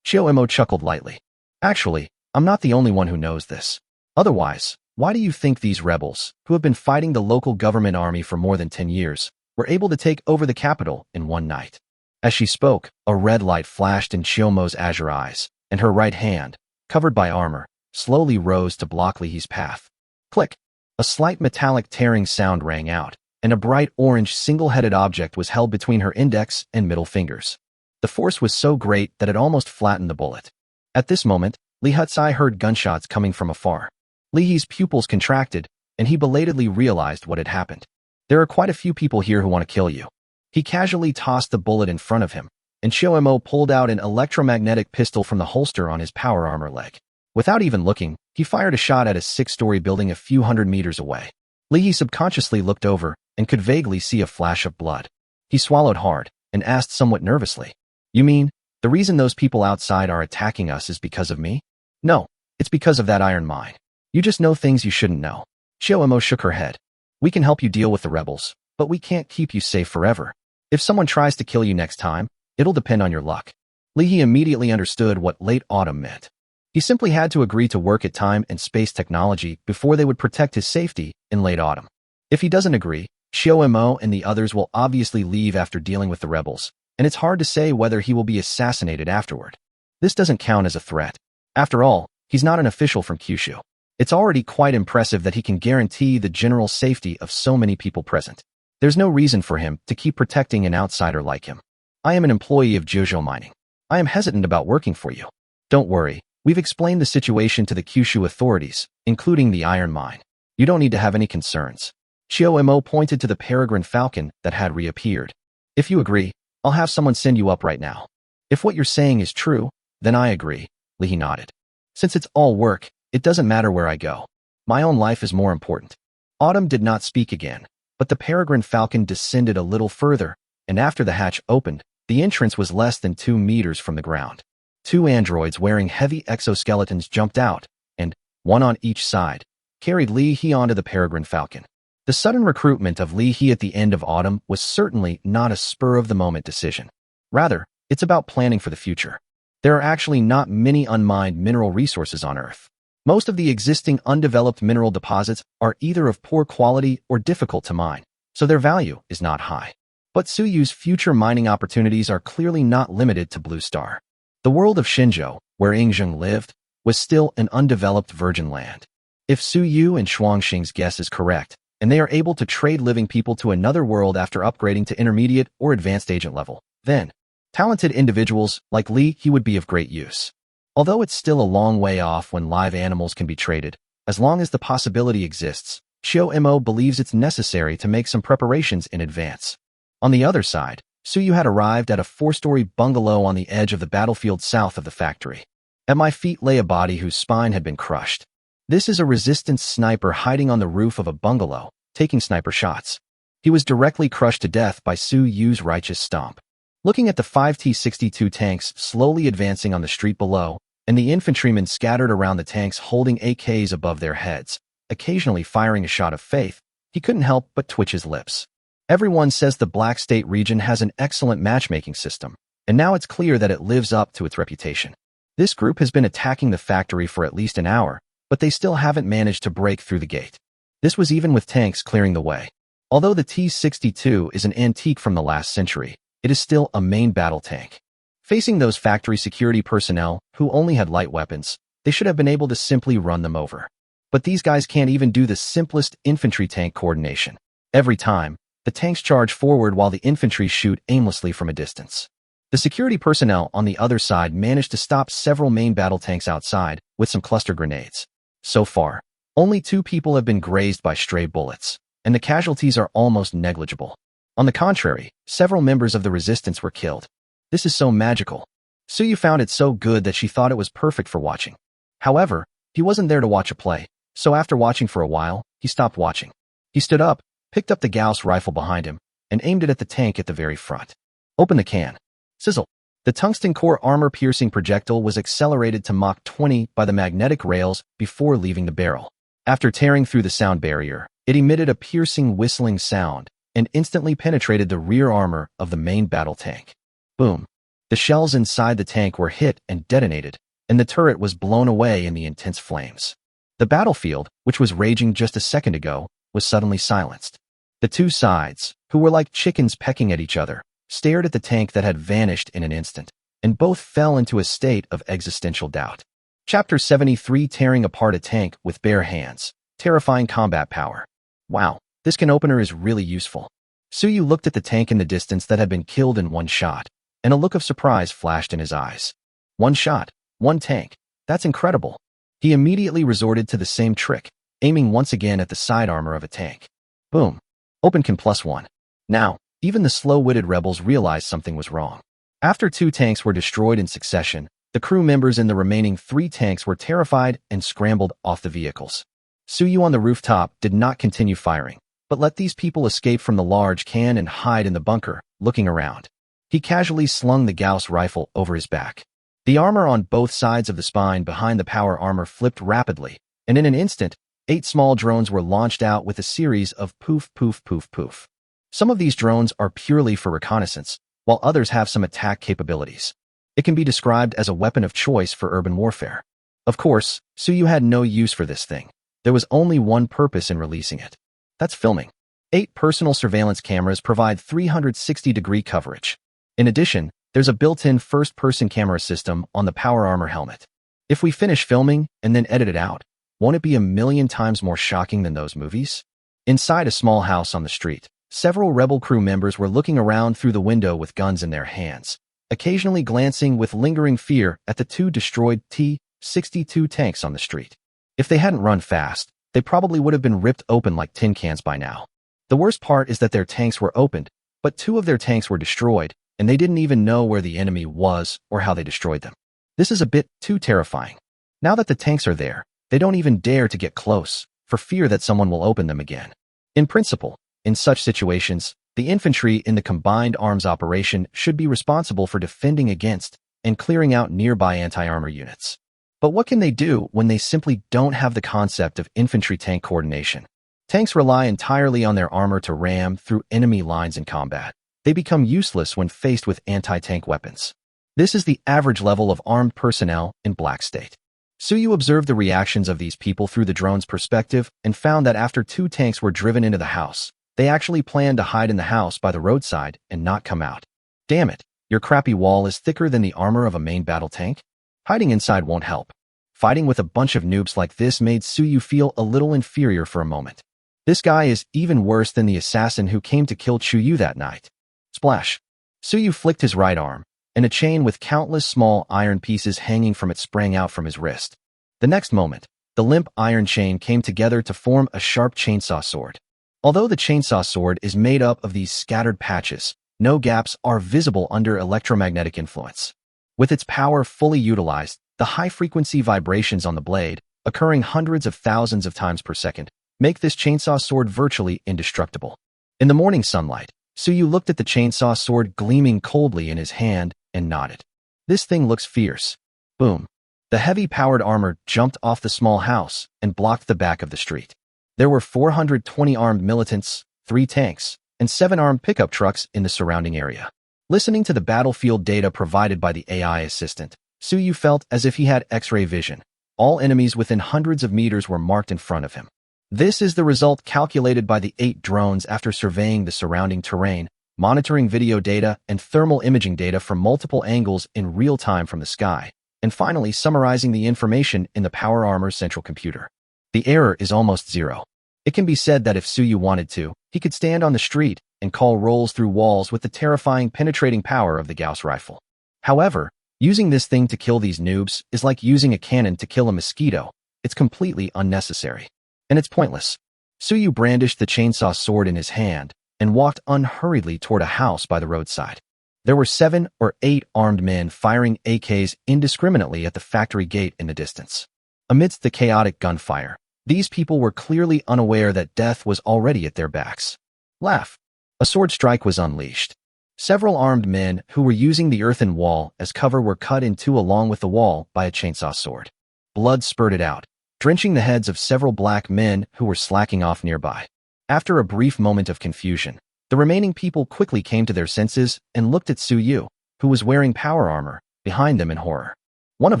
Chioemo chuckled lightly. "Actually, I'm not the only one who knows this. Otherwise, why do you think these rebels, who have been fighting the local government army for more than 10 years, were able to take over the capital in one night?" As she spoke, a red light flashed in Chioemo's azure eyes, and her right hand, covered by armor, slowly rose to block Li He's path. Click! A slight metallic tearing sound rang out, and a bright orange single-headed object was held between her index and middle fingers. The force was so great that it almost flattened the bullet. At this moment, Li Hutsai heard gunshots coming from afar. Li He's pupils contracted, and he belatedly realized what had happened. "There are quite a few people here who want to kill you." He casually tossed the bullet in front of him, and Chioemo pulled out an electromagnetic pistol from the holster on his power armor leg. Without even looking, he fired a shot at a 6-story building a few hundred meters away. Li He subconsciously looked over and could vaguely see a flash of blood. He swallowed hard and asked somewhat nervously, "You mean, the reason those people outside are attacking us is because of me?" "No, it's because of that iron mine. You just know things you shouldn't know." Chioemo shook her head. "We can help you deal with the rebels, but we can't keep you safe forever. If someone tries to kill you next time, it'll depend on your luck." Li He immediately understood what late autumn meant. He simply had to agree to work at Time and Space Technology before they would protect his safety in late autumn. If he doesn't agree, Chioemo and the others will obviously leave after dealing with the rebels, and it's hard to say whether he will be assassinated afterward. This doesn't count as a threat. After all, he's not an official from Kyushu. It's already quite impressive that he can guarantee the general safety of so many people present. There's no reason for him to keep protecting an outsider like him. "I am an employee of Jojo Mining. I am hesitant about working for you. Don't worry, we've explained the situation to the Kyushu authorities, including the iron mine. You don't need to have any concerns." Chioemo pointed to the Peregrine Falcon that had reappeared. "If you agree, I'll have someone send you up right now." "If what you're saying is true, then I agree," Li He nodded. "Since it's all work, it doesn't matter where I go. My own life is more important." Autumn did not speak again, but the Peregrine Falcon descended a little further, and after the hatch opened, the entrance was less than 2 meters from the ground. 2 androids wearing heavy exoskeletons jumped out, and, one on each side, carried Li He onto the Peregrine Falcon. The sudden recruitment of Li He at the end of autumn was certainly not a spur-of-the-moment decision. Rather, it's about planning for the future. There are actually not many unmined mineral resources on Earth. Most of the existing undeveloped mineral deposits are either of poor quality or difficult to mine, so their value is not high. But Suyu's future mining opportunities are clearly not limited to Blue Star. The world of Xinzhou, where Yingzheng lived, was still an undeveloped virgin land. If Suyu and Shuangxing's guess is correct, and they are able to trade living people to another world after upgrading to intermediate or advanced agent level, then talented individuals like Li he would be of great use. Although it's still a long way off when live animals can be traded, as long as the possibility exists, Xiao Mo believes it's necessary to make some preparations in advance. On the other side, Suyu had arrived at a 4-story bungalow on the edge of the battlefield south of the factory. At my feet lay a body whose spine had been crushed. This is a resistance sniper hiding on the roof of a bungalow, taking sniper shots. He was directly crushed to death by Suyu's righteous stomp. Looking at the 5 T-62 tanks slowly advancing on the street below, and the infantrymen scattered around the tanks holding AKs above their heads, occasionally firing a shot of faith, he couldn't help but twitch his lips. Everyone says the Black State region has an excellent matchmaking system, and now it's clear that it lives up to its reputation. This group has been attacking the factory for at least an hour, but they still haven't managed to break through the gate. This was even with tanks clearing the way. Although the T-62 is an antique from the last century, it is still a main battle tank. Facing those factory security personnel who only had light weapons, they should have been able to simply run them over. But these guys can't even do the simplest infantry tank coordination. Every time, the tanks charge forward while the infantry shoot aimlessly from a distance. The security personnel on the other side managed to stop several main battle tanks outside with some cluster grenades. So far, only 2 people have been grazed by stray bullets, and the casualties are almost negligible. On the contrary, several members of the resistance were killed. This is so magical. Suyu found it so good that she thought it was perfect for watching. However, he wasn't there to watch a play, so after watching for a while, he stopped watching. He stood up, picked up the Gauss rifle behind him, and aimed it at the tank at the very front. Open the can. Sizzle. The tungsten core armor-piercing projectile was accelerated to Mach 20 by the magnetic rails before leaving the barrel. After tearing through the sound barrier, it emitted a piercing whistling sound and instantly penetrated the rear armor of the main battle tank. Boom. The shells inside the tank were hit and detonated, and the turret was blown away in the intense flames. The battlefield, which was raging just a second ago, was suddenly silenced. The two sides, who were like chickens pecking at each other, stared at the tank that had vanished in an instant, and both fell into a state of existential doubt. Chapter 73: Tearing Apart a Tank with Bare Hands. Terrifying Combat Power. Wow, this can opener is really useful. Suyu looked at the tank in the distance that had been killed in one shot, and a look of surprise flashed in his eyes. One shot, one tank. That's incredible. He immediately resorted to the same trick, aiming once again at the side armor of a tank. Boom. Open can +1. Now, even the slow-witted rebels realized something was wrong. After 2 tanks were destroyed in succession, the crew members in the remaining 3 tanks were terrified and scrambled off the vehicles. Suyu on the rooftop did not continue firing, but let these people escape from the large can and hide in the bunker, looking around. He casually slung the Gauss rifle over his back. The armor on both sides of the spine behind the power armor flipped rapidly, and in an instant, 8 small drones were launched out with a series of poof, poof, poof, poof. Some of these drones are purely for reconnaissance, while others have some attack capabilities. It can be described as a weapon of choice for urban warfare. Of course, Suyu had no use for this thing. There was only one purpose in releasing it. That's filming. 8 personal surveillance cameras provide 360-degree coverage. In addition, there's a built-in first-person camera system on the power armor helmet. If we finish filming and then edit it out, won't it be a million times more shocking than those movies? Inside a small house on the street, several rebel crew members were looking around through the window with guns in their hands, occasionally glancing with lingering fear at the 2 destroyed T-62 tanks on the street. If they hadn't run fast, they probably would have been ripped open like tin cans by now. The worst part is that their tanks were opened, but 2 of their tanks were destroyed, and they didn't even know where the enemy was or how they destroyed them. This is a bit too terrifying. Now that the tanks are there, they don't even dare to get close, for fear that someone will open them again. In principle, in such situations, the infantry in the combined arms operation should be responsible for defending against and clearing out nearby anti-armor units. But what can they do when they simply don't have the concept of infantry-tank coordination? Tanks rely entirely on their armor to ram through enemy lines in combat. They become useless when faced with anti-tank weapons. This is the average level of armed personnel in Black State. Suyu observed the reactions of these people through the drone's perspective and found that after 2 tanks were driven into the house, they actually planned to hide in the house by the roadside and not come out. Damn it, your crappy wall is thicker than the armor of a main battle tank? Hiding inside won't help. Fighting with a bunch of noobs like this made Suyu feel a little inferior for a moment. This guy is even worse than the assassin who came to kill Chuyu that night. Splash. Suyu flicked his right arm, and a chain with countless small iron pieces hanging from it sprang out from his wrist. The next moment, the limp iron chain came together to form a sharp chainsaw sword. Although the chainsaw sword is made up of these scattered patches, no gaps are visible under electromagnetic influence. With its power fully utilized, the high-frequency vibrations on the blade, occurring hundreds of thousands of times per second, make this chainsaw sword virtually indestructible. In the morning sunlight, Suyu looked at the chainsaw sword gleaming coldly in his hand and nodded. This thing looks fierce. Boom. The heavy-powered armor jumped off the small house and blocked the back of the street. There were 420 armed militants, 3 tanks, and 7 armed pickup trucks in the surrounding area. Listening to the battlefield data provided by the AI assistant, Suyu felt as if he had X-ray vision. All enemies within hundreds of meters were marked in front of him. This is the result calculated by the 8 drones after surveying the surrounding terrain, monitoring video data and thermal imaging data from multiple angles in real time from the sky, and finally summarizing the information in the power armor's central computer. The error is almost zero. It can be said that if Suyu wanted to, he could stand on the street and call rolls through walls with the terrifying penetrating power of the Gauss rifle. However, using this thing to kill these noobs is like using a cannon to kill a mosquito. It's completely unnecessary. And it's pointless. Suyu brandished the chainsaw sword in his hand and walked unhurriedly toward a house by the roadside. There were 7 or 8 armed men firing AKs indiscriminately at the factory gate in the distance. Amidst the chaotic gunfire, these people were clearly unaware that death was already at their backs. Laugh. A sword strike was unleashed. Several armed men who were using the earthen wall as cover were cut in 2 along with the wall by a chainsaw sword. Blood spurted out, drenching the heads of several black men who were slacking off nearby. After a brief moment of confusion, the remaining people quickly came to their senses and looked at Suyu, who was wearing power armor, behind them in horror. One of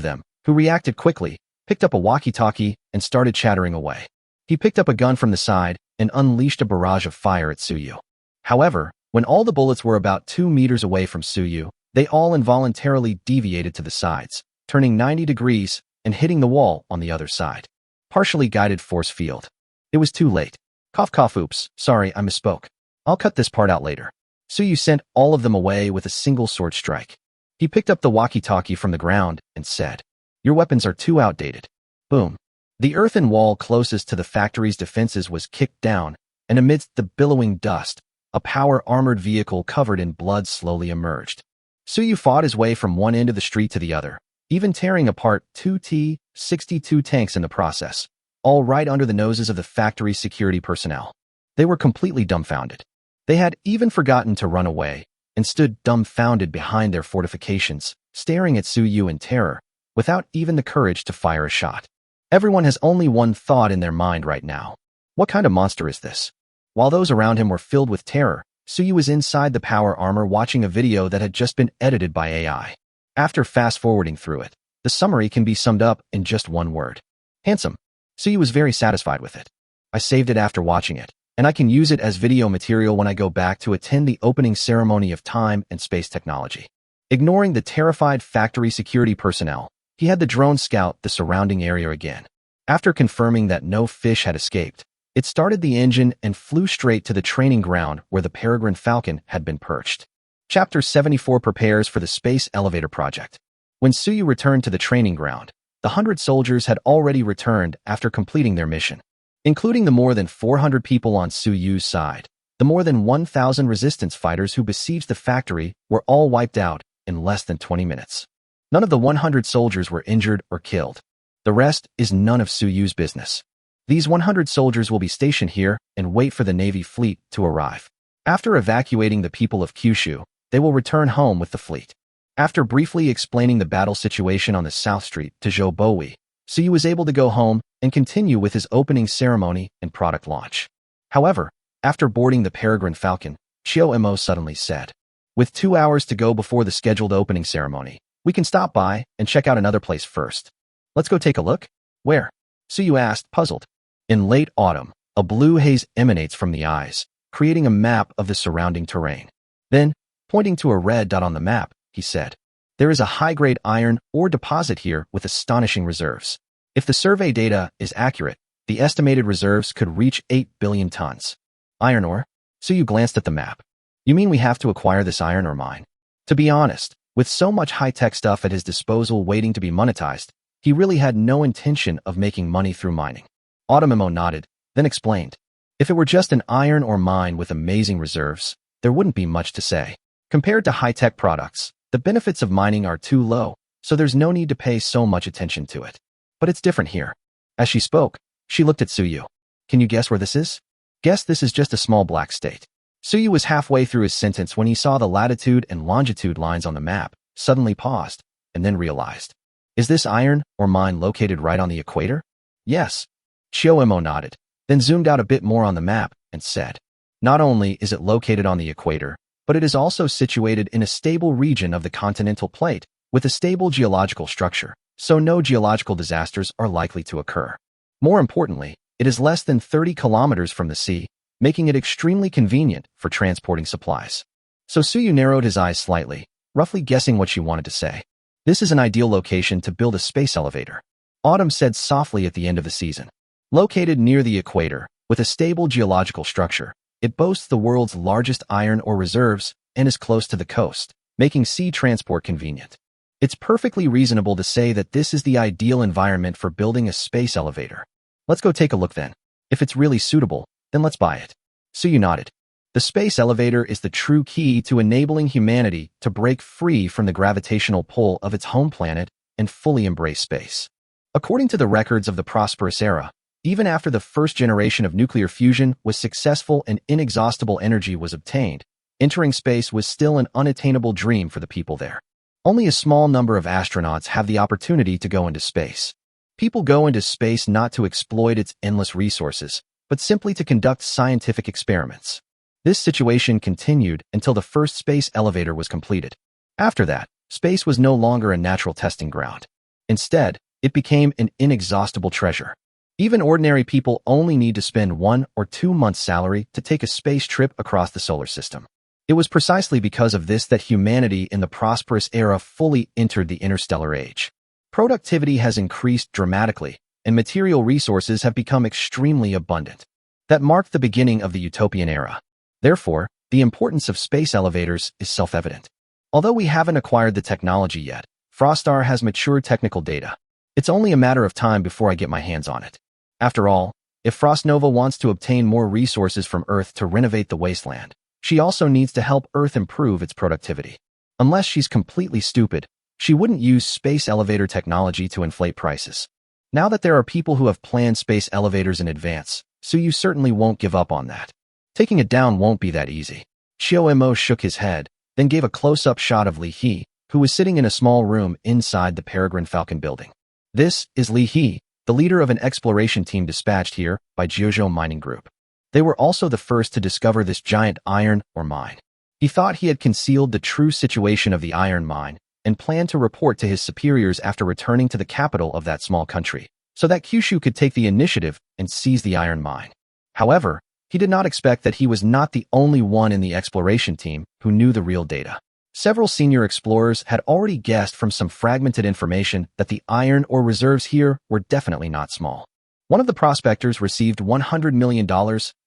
them, who reacted quickly, picked up a walkie-talkie and started chattering away. He picked up a gun from the side and unleashed a barrage of fire at Suyu. However, when all the bullets were about 2 meters away from Suyu, they all involuntarily deviated to the sides, turning 90 degrees and hitting the wall on the other side. Partially guided force field. It was too late. Cough cough oops, sorry I misspoke. I'll cut this part out later. Suyu sent all of them away with a single sword strike. He picked up the walkie-talkie from the ground and said, "Your weapons are too outdated." Boom. The earthen wall closest to the factory's defenses was kicked down, and amidst the billowing dust, a power-armored vehicle covered in blood slowly emerged. Suyu fought his way from one end of the street to the other, even tearing apart 2 T-62 tanks in the process, all right under the noses of the factory's security personnel. They were completely dumbfounded. They had even forgotten to run away and stood dumbfounded behind their fortifications, staring at Suyu in terror, without even the courage to fire a shot. Everyone has only one thought in their mind right now. What kind of monster is this? While those around him were filled with terror, Suyu was inside the power armor watching a video that had just been edited by AI. After fast-forwarding through it, the summary can be summed up in just one word. Handsome. Suyu was very satisfied with it. I saved it after watching it, and I can use it as video material when I go back to attend the opening ceremony of time and space technology. Ignoring the terrified factory security personnel, he had the drone scout the surrounding area again. After confirming that no fish had escaped, it started the engine and flew straight to the training ground where the Peregrine Falcon had been perched. Chapter 74 prepares for the space elevator project. When Suyu returned to the training ground, the 100 soldiers had already returned after completing their mission. Including the more than 400 people on Suyu's side, the more than 1,000 resistance fighters who besieged the factory were all wiped out in less than 20 minutes. None of the 100 soldiers were injured or killed. The rest is none of Suyu's business. These 100 soldiers will be stationed here and wait for the Navy fleet to arrive. After evacuating the people of Kyushu, they will return home with the fleet. After briefly explaining the battle situation on the South Street to Zhou Bowie, Suyu was able to go home and continue with his opening ceremony and product launch. However, after boarding the Peregrine Falcon, Chiyo Mo suddenly said, "With 2 hours to go before the scheduled opening ceremony, we can stop by and check out another place first." Let's go take a look. Where? Suyu asked, puzzled. In late autumn, a blue haze emanates from the eyes, creating a map of the surrounding terrain. Then, pointing to a red dot on the map, he said, there is a high-grade iron ore deposit here with astonishing reserves. If the survey data is accurate, the estimated reserves could reach 8 billion tons. Iron ore? Suyu glanced at the map. You mean we have to acquire this iron ore mine? To be honest, with so much high-tech stuff at his disposal waiting to be monetized, he really had no intention of making money through mining. Automemo nodded, then explained. If it were just an iron ore mine with amazing reserves, there wouldn't be much to say. Compared to high-tech products, the benefits of mining are too low, so there's no need to pay so much attention to it. But it's different here. As she spoke, she looked at Suyu. Can you guess where this is? Guess this is just a small black state. Suyu was halfway through his sentence when he saw the latitude and longitude lines on the map, suddenly paused, and then realized. Is this iron ore mine located right on the equator? Yes. Chioemo nodded, then zoomed out a bit more on the map and said, not only is it located on the equator, but it is also situated in a stable region of the continental plate with a stable geological structure, so no geological disasters are likely to occur. More importantly, it is less than 30 kilometers from the sea, making it extremely convenient for transporting supplies. So Suyu narrowed his eyes slightly, roughly guessing what she wanted to say. This is an ideal location to build a space elevator. Autumn said softly at the end of the season. Located near the equator, with a stable geological structure, it boasts the world's largest iron ore reserves and is close to the coast, making sea transport convenient. It's perfectly reasonable to say that this is the ideal environment for building a space elevator. Let's go take a look then. If it's really suitable, then let's buy it. Suyu nodded. The space elevator is the true key to enabling humanity to break free from the gravitational pull of its home planet and fully embrace space. According to the records of the prosperous era, even after the first generation of nuclear fusion was successful and inexhaustible energy was obtained, entering space was still an unattainable dream for the people there. Only a small number of astronauts have the opportunity to go into space. People go into space not to exploit its endless resources, but simply to conduct scientific experiments. This situation continued until the first space elevator was completed. After that, space was no longer a natural testing ground. Instead, it became an inexhaustible treasure. Even ordinary people only need to spend 1 or 2 months' salary to take a space trip across the solar system. It was precisely because of this that humanity in the prosperous era fully entered the interstellar age. Productivity has increased dramatically, and material resources have become extremely abundant. That marked the beginning of the utopian era. Therefore, the importance of space elevators is self-evident. Although we haven't acquired the technology yet, Frostar has mature technical data. It's only a matter of time before I get my hands on it. After all, if Frostnova wants to obtain more resources from Earth to renovate the wasteland, she also needs to help Earth improve its productivity. Unless she's completely stupid, she wouldn't use space elevator technology to inflate prices. Now that there are people who have planned space elevators in advance, Suyu certainly won't give up on that. Taking it down won't be that easy. Chioemo shook his head, then gave a close-up shot of Li He, who was sitting in a small room inside the Peregrine Falcon building. This is Li He, the leader of an exploration team dispatched here by Jiuzhou Mining Group. They were also the first to discover this giant iron ore mine. He thought he had concealed the true situation of the iron mine and planned to report to his superiors after returning to the capital of that small country, so that Kyushu could take the initiative and seize the iron mine. However, he did not expect that he was not the only one in the exploration team who knew the real data. Several senior explorers had already guessed from some fragmented information that the iron ore reserves here were definitely not small. One of the prospectors received $100 million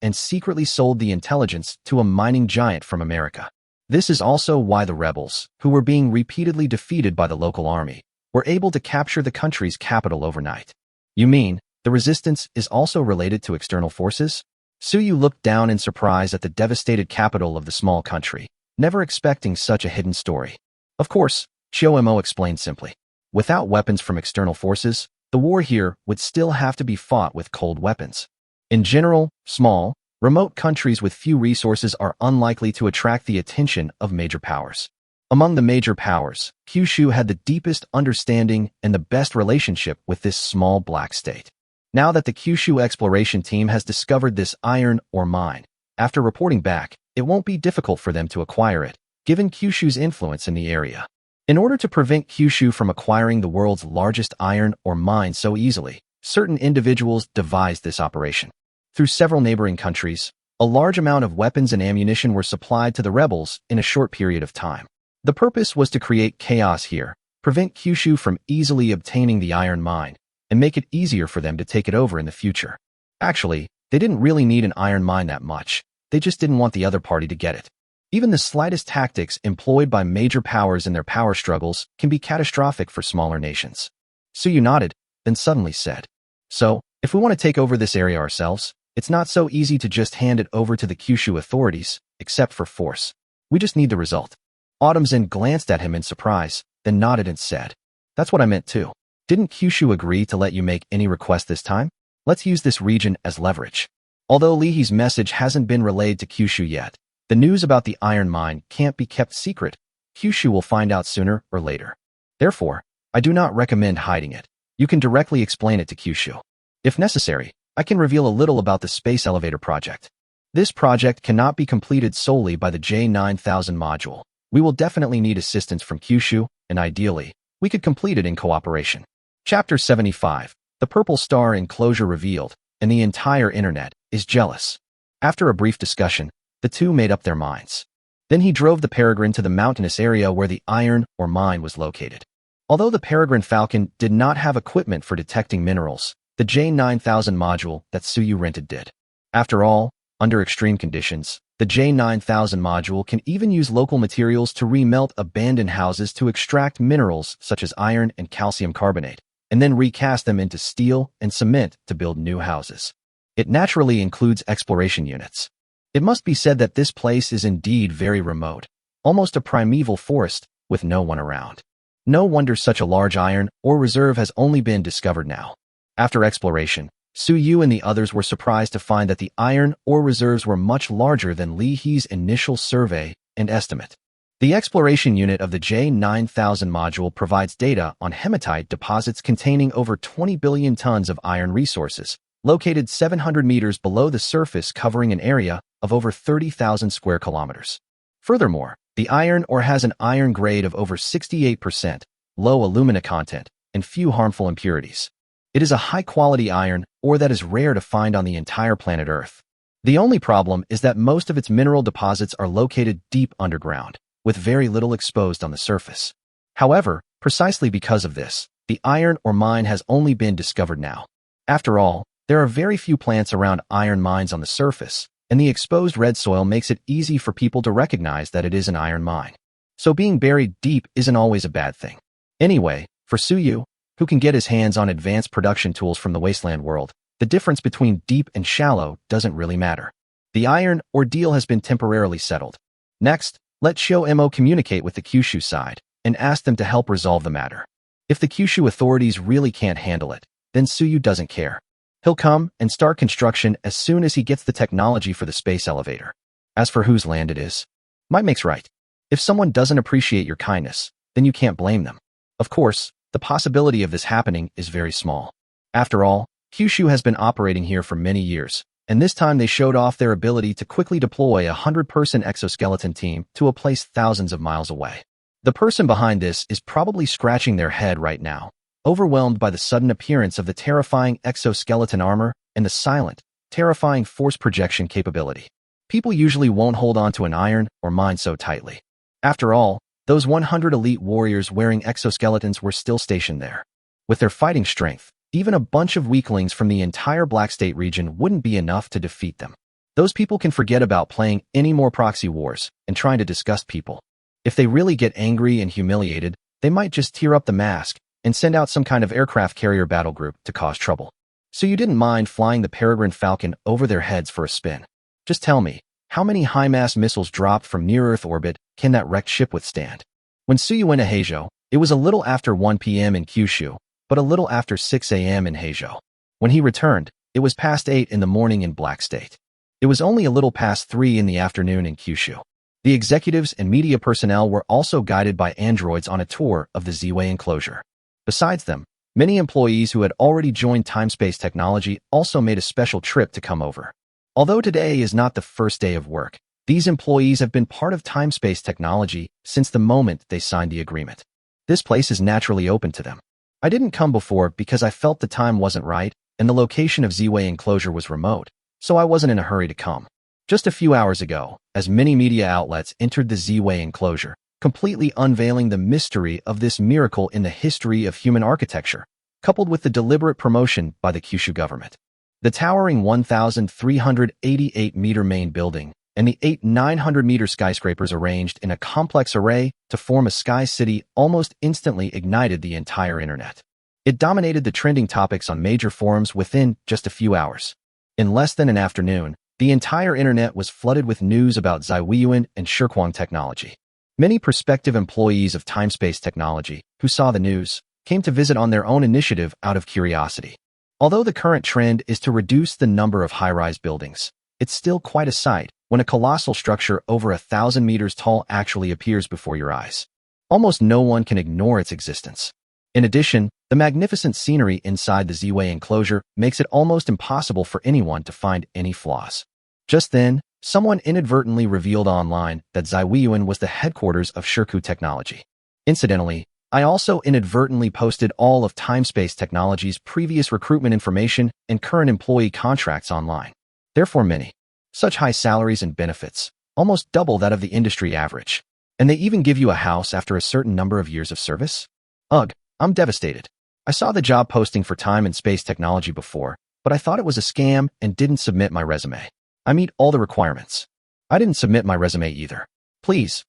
and secretly sold the intelligence to a mining giant from America. This is also why the rebels, who were being repeatedly defeated by the local army, were able to capture the country's capital overnight. You mean, the resistance is also related to external forces? Suyu looked down in surprise at the devastated capital of the small country, never expecting such a hidden story. Of course, Chioemo explained simply. Without weapons from external forces, the war here would still have to be fought with cold weapons. In general, small, remote countries with few resources are unlikely to attract the attention of major powers. Among the major powers, Kyushu had the deepest understanding and the best relationship with this small black state. Now that the Kyushu exploration team has discovered this iron ore mine, after reporting back, it won't be difficult for them to acquire it, given Kyushu's influence in the area. In order to prevent Kyushu from acquiring the world's largest iron ore mine so easily, certain individuals devised this operation. Through several neighboring countries, a large amount of weapons and ammunition were supplied to the rebels in a short period of time. The purpose was to create chaos here, prevent Kyushu from easily obtaining the iron mine, and make it easier for them to take it over in the future. Actually, they didn't really need an iron mine that much. They just didn't want the other party to get it. Even the slightest tactics employed by major powers in their power struggles can be catastrophic for smaller nations. Suyu nodded, then suddenly said, "So, if we want to take over this area ourselves, it's not so easy to just hand it over to the Kyushu authorities, except for force. We just need the result." Autumn-zen glanced at him in surprise, then nodded and said, "That's what I meant too. Didn't Kyushu agree to let you make any request this time? Let's use this region as leverage." Although Lihi's message hasn't been relayed to Kyushu yet, the news about the iron mine can't be kept secret. Kyushu will find out sooner or later. Therefore, I do not recommend hiding it. You can directly explain it to Kyushu. If necessary, I can reveal a little about the space elevator project. This project cannot be completed solely by the J9000 module. We will definitely need assistance from Kyushu, and ideally, we could complete it in cooperation. Chapter 75. The Purple Star Enclosure revealed, and the entire internet is jealous. After a brief discussion, the two made up their minds. Then he drove the Peregrine to the mountainous area where the iron ore mine was located. Although the Peregrine Falcon did not have equipment for detecting minerals, the J9000 module that Suyu rented did. After all, under extreme conditions, the J9000 module can even use local materials to remelt abandoned houses to extract minerals such as iron and calcium carbonate, and then recast them into steel and cement to build new houses. It naturally includes exploration units. It must be said that this place is indeed very remote, almost a primeval forest with no one around. No wonder such a large iron ore reserve has only been discovered now. After exploration, Suyu and the others were surprised to find that the iron ore reserves were much larger than Li He's initial survey and estimate. The exploration unit of the J9000 module provides data on hematite deposits containing over 20 billion tons of iron resources, located 700 meters below the surface, covering an area of over 30,000 square kilometers. Furthermore, the iron ore has an iron grade of over 68%, low alumina content, and few harmful impurities. It is a high-quality iron ore that is rare to find on the entire planet Earth. The only problem is that most of its mineral deposits are located deep underground, with very little exposed on the surface. However, precisely because of this, the iron ore mine has only been discovered now. After all, there are very few plants around iron mines on the surface, and the exposed red soil makes it easy for people to recognize that it is an iron mine. So being buried deep isn't always a bad thing. Anyway, for Suyu, who can get his hands on advanced production tools from the wasteland world, the difference between deep and shallow doesn't really matter. The iron ore deal has been temporarily settled. Next, let Sho-Mo communicate with the Kyushu side and ask them to help resolve the matter. If the Kyushu authorities really can't handle it, then Suyu doesn't care. He'll come and start construction as soon as he gets the technology for the space elevator. As for whose land it is, might makes right. If someone doesn't appreciate your kindness, then you can't blame them. Of course, the possibility of this happening is very small. After all, Kyushu has been operating here for many years, and this time they showed off their ability to quickly deploy a 100-person exoskeleton team to a place thousands of miles away. The person behind this is probably scratching their head right now, overwhelmed by the sudden appearance of the terrifying exoskeleton armor and the silent, terrifying force projection capability. People usually won't hold on to an iron ore mine so tightly. After all, those 100 elite warriors wearing exoskeletons were still stationed there. With their fighting strength, even a bunch of weaklings from the entire Black State region wouldn't be enough to defeat them. Those people can forget about playing any more proxy wars and trying to disgust people. If they really get angry and humiliated, they might just tear up the mask and send out some kind of aircraft carrier battle group to cause trouble. So you didn't mind flying the Peregrine Falcon over their heads for a spin. Just tell me, how many high-mass missiles dropped from near-Earth orbit can that wrecked ship withstand? When Suyu went to Heijo, it was a little after 1 p.m. in Kyushu, but a little after 6 a.m. in Heijo. When he returned, it was past 8 in the morning in Black State. It was only a little past 3 in the afternoon in Kyushu. The executives and media personnel were also guided by androids on a tour of the Z-Way enclosure. Besides them, many employees who had already joined Time-Space Technology also made a special trip to come over. Although today is not the first day of work, these employees have been part of Time-Space Technology since the moment they signed the agreement. This place is naturally open to them. I didn't come before because I felt the time wasn't right and the location of Z-Way enclosure was remote, so I wasn't in a hurry to come. Just a few hours ago, as many media outlets entered the Z-Way enclosure, completely unveiling the mystery of this miracle in the history of human architecture, coupled with the deliberate promotion by the Kyushu government. The towering 1,388-meter main building and the 8 900-meter skyscrapers arranged in a complex array to form a sky city almost instantly ignited the entire internet. It dominated the trending topics on major forums within just a few hours. In less than an afternoon, the entire internet was flooded with news about Ziweyuan and Shirkwang technology. Many prospective employees of Timespace Technology who saw the news came to visit on their own initiative out of curiosity. Although the current trend is to reduce the number of high-rise buildings, it's still quite a sight when a colossal structure over 1,000 meters tall actually appears before your eyes. Almost no one can ignore its existence. In addition, the magnificent scenery inside the Z-Way enclosure makes it almost impossible for anyone to find any flaws. Just then, someone inadvertently revealed online that Ziweyuan was the headquarters of Shirku Technology. Incidentally, I also inadvertently posted all of Timespace Technology's previous recruitment information and current employee contracts online. Therefore many. Such high salaries and benefits, almost double that of the industry average. And they even give you a house after a certain number of years of service? Ugh, I'm devastated. I saw the job posting for Time and Space Technology before, but I thought it was a scam and didn't submit my resume. I meet all the requirements. I didn't submit my resume either. Please,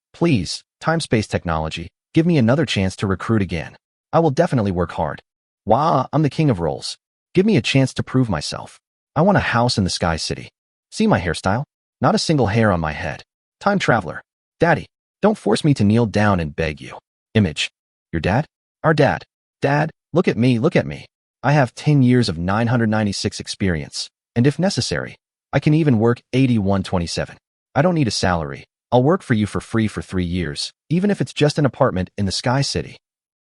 Time Space Technology, give me another chance to recruit again. I will definitely work hard. Wow, I'm the king of roles. Give me a chance to prove myself. I want a house in the Sky City. See my hairstyle? Not a single hair on my head. Time traveler. Daddy, don't force me to kneel down and beg you. Image. Your dad? Our dad. Dad, look at me. I have 10 years of 996 experience, and if necessary, I can even work 8127. I don't need a salary. I'll work for you for free for 3 years, even if it's just an apartment in the Sky City.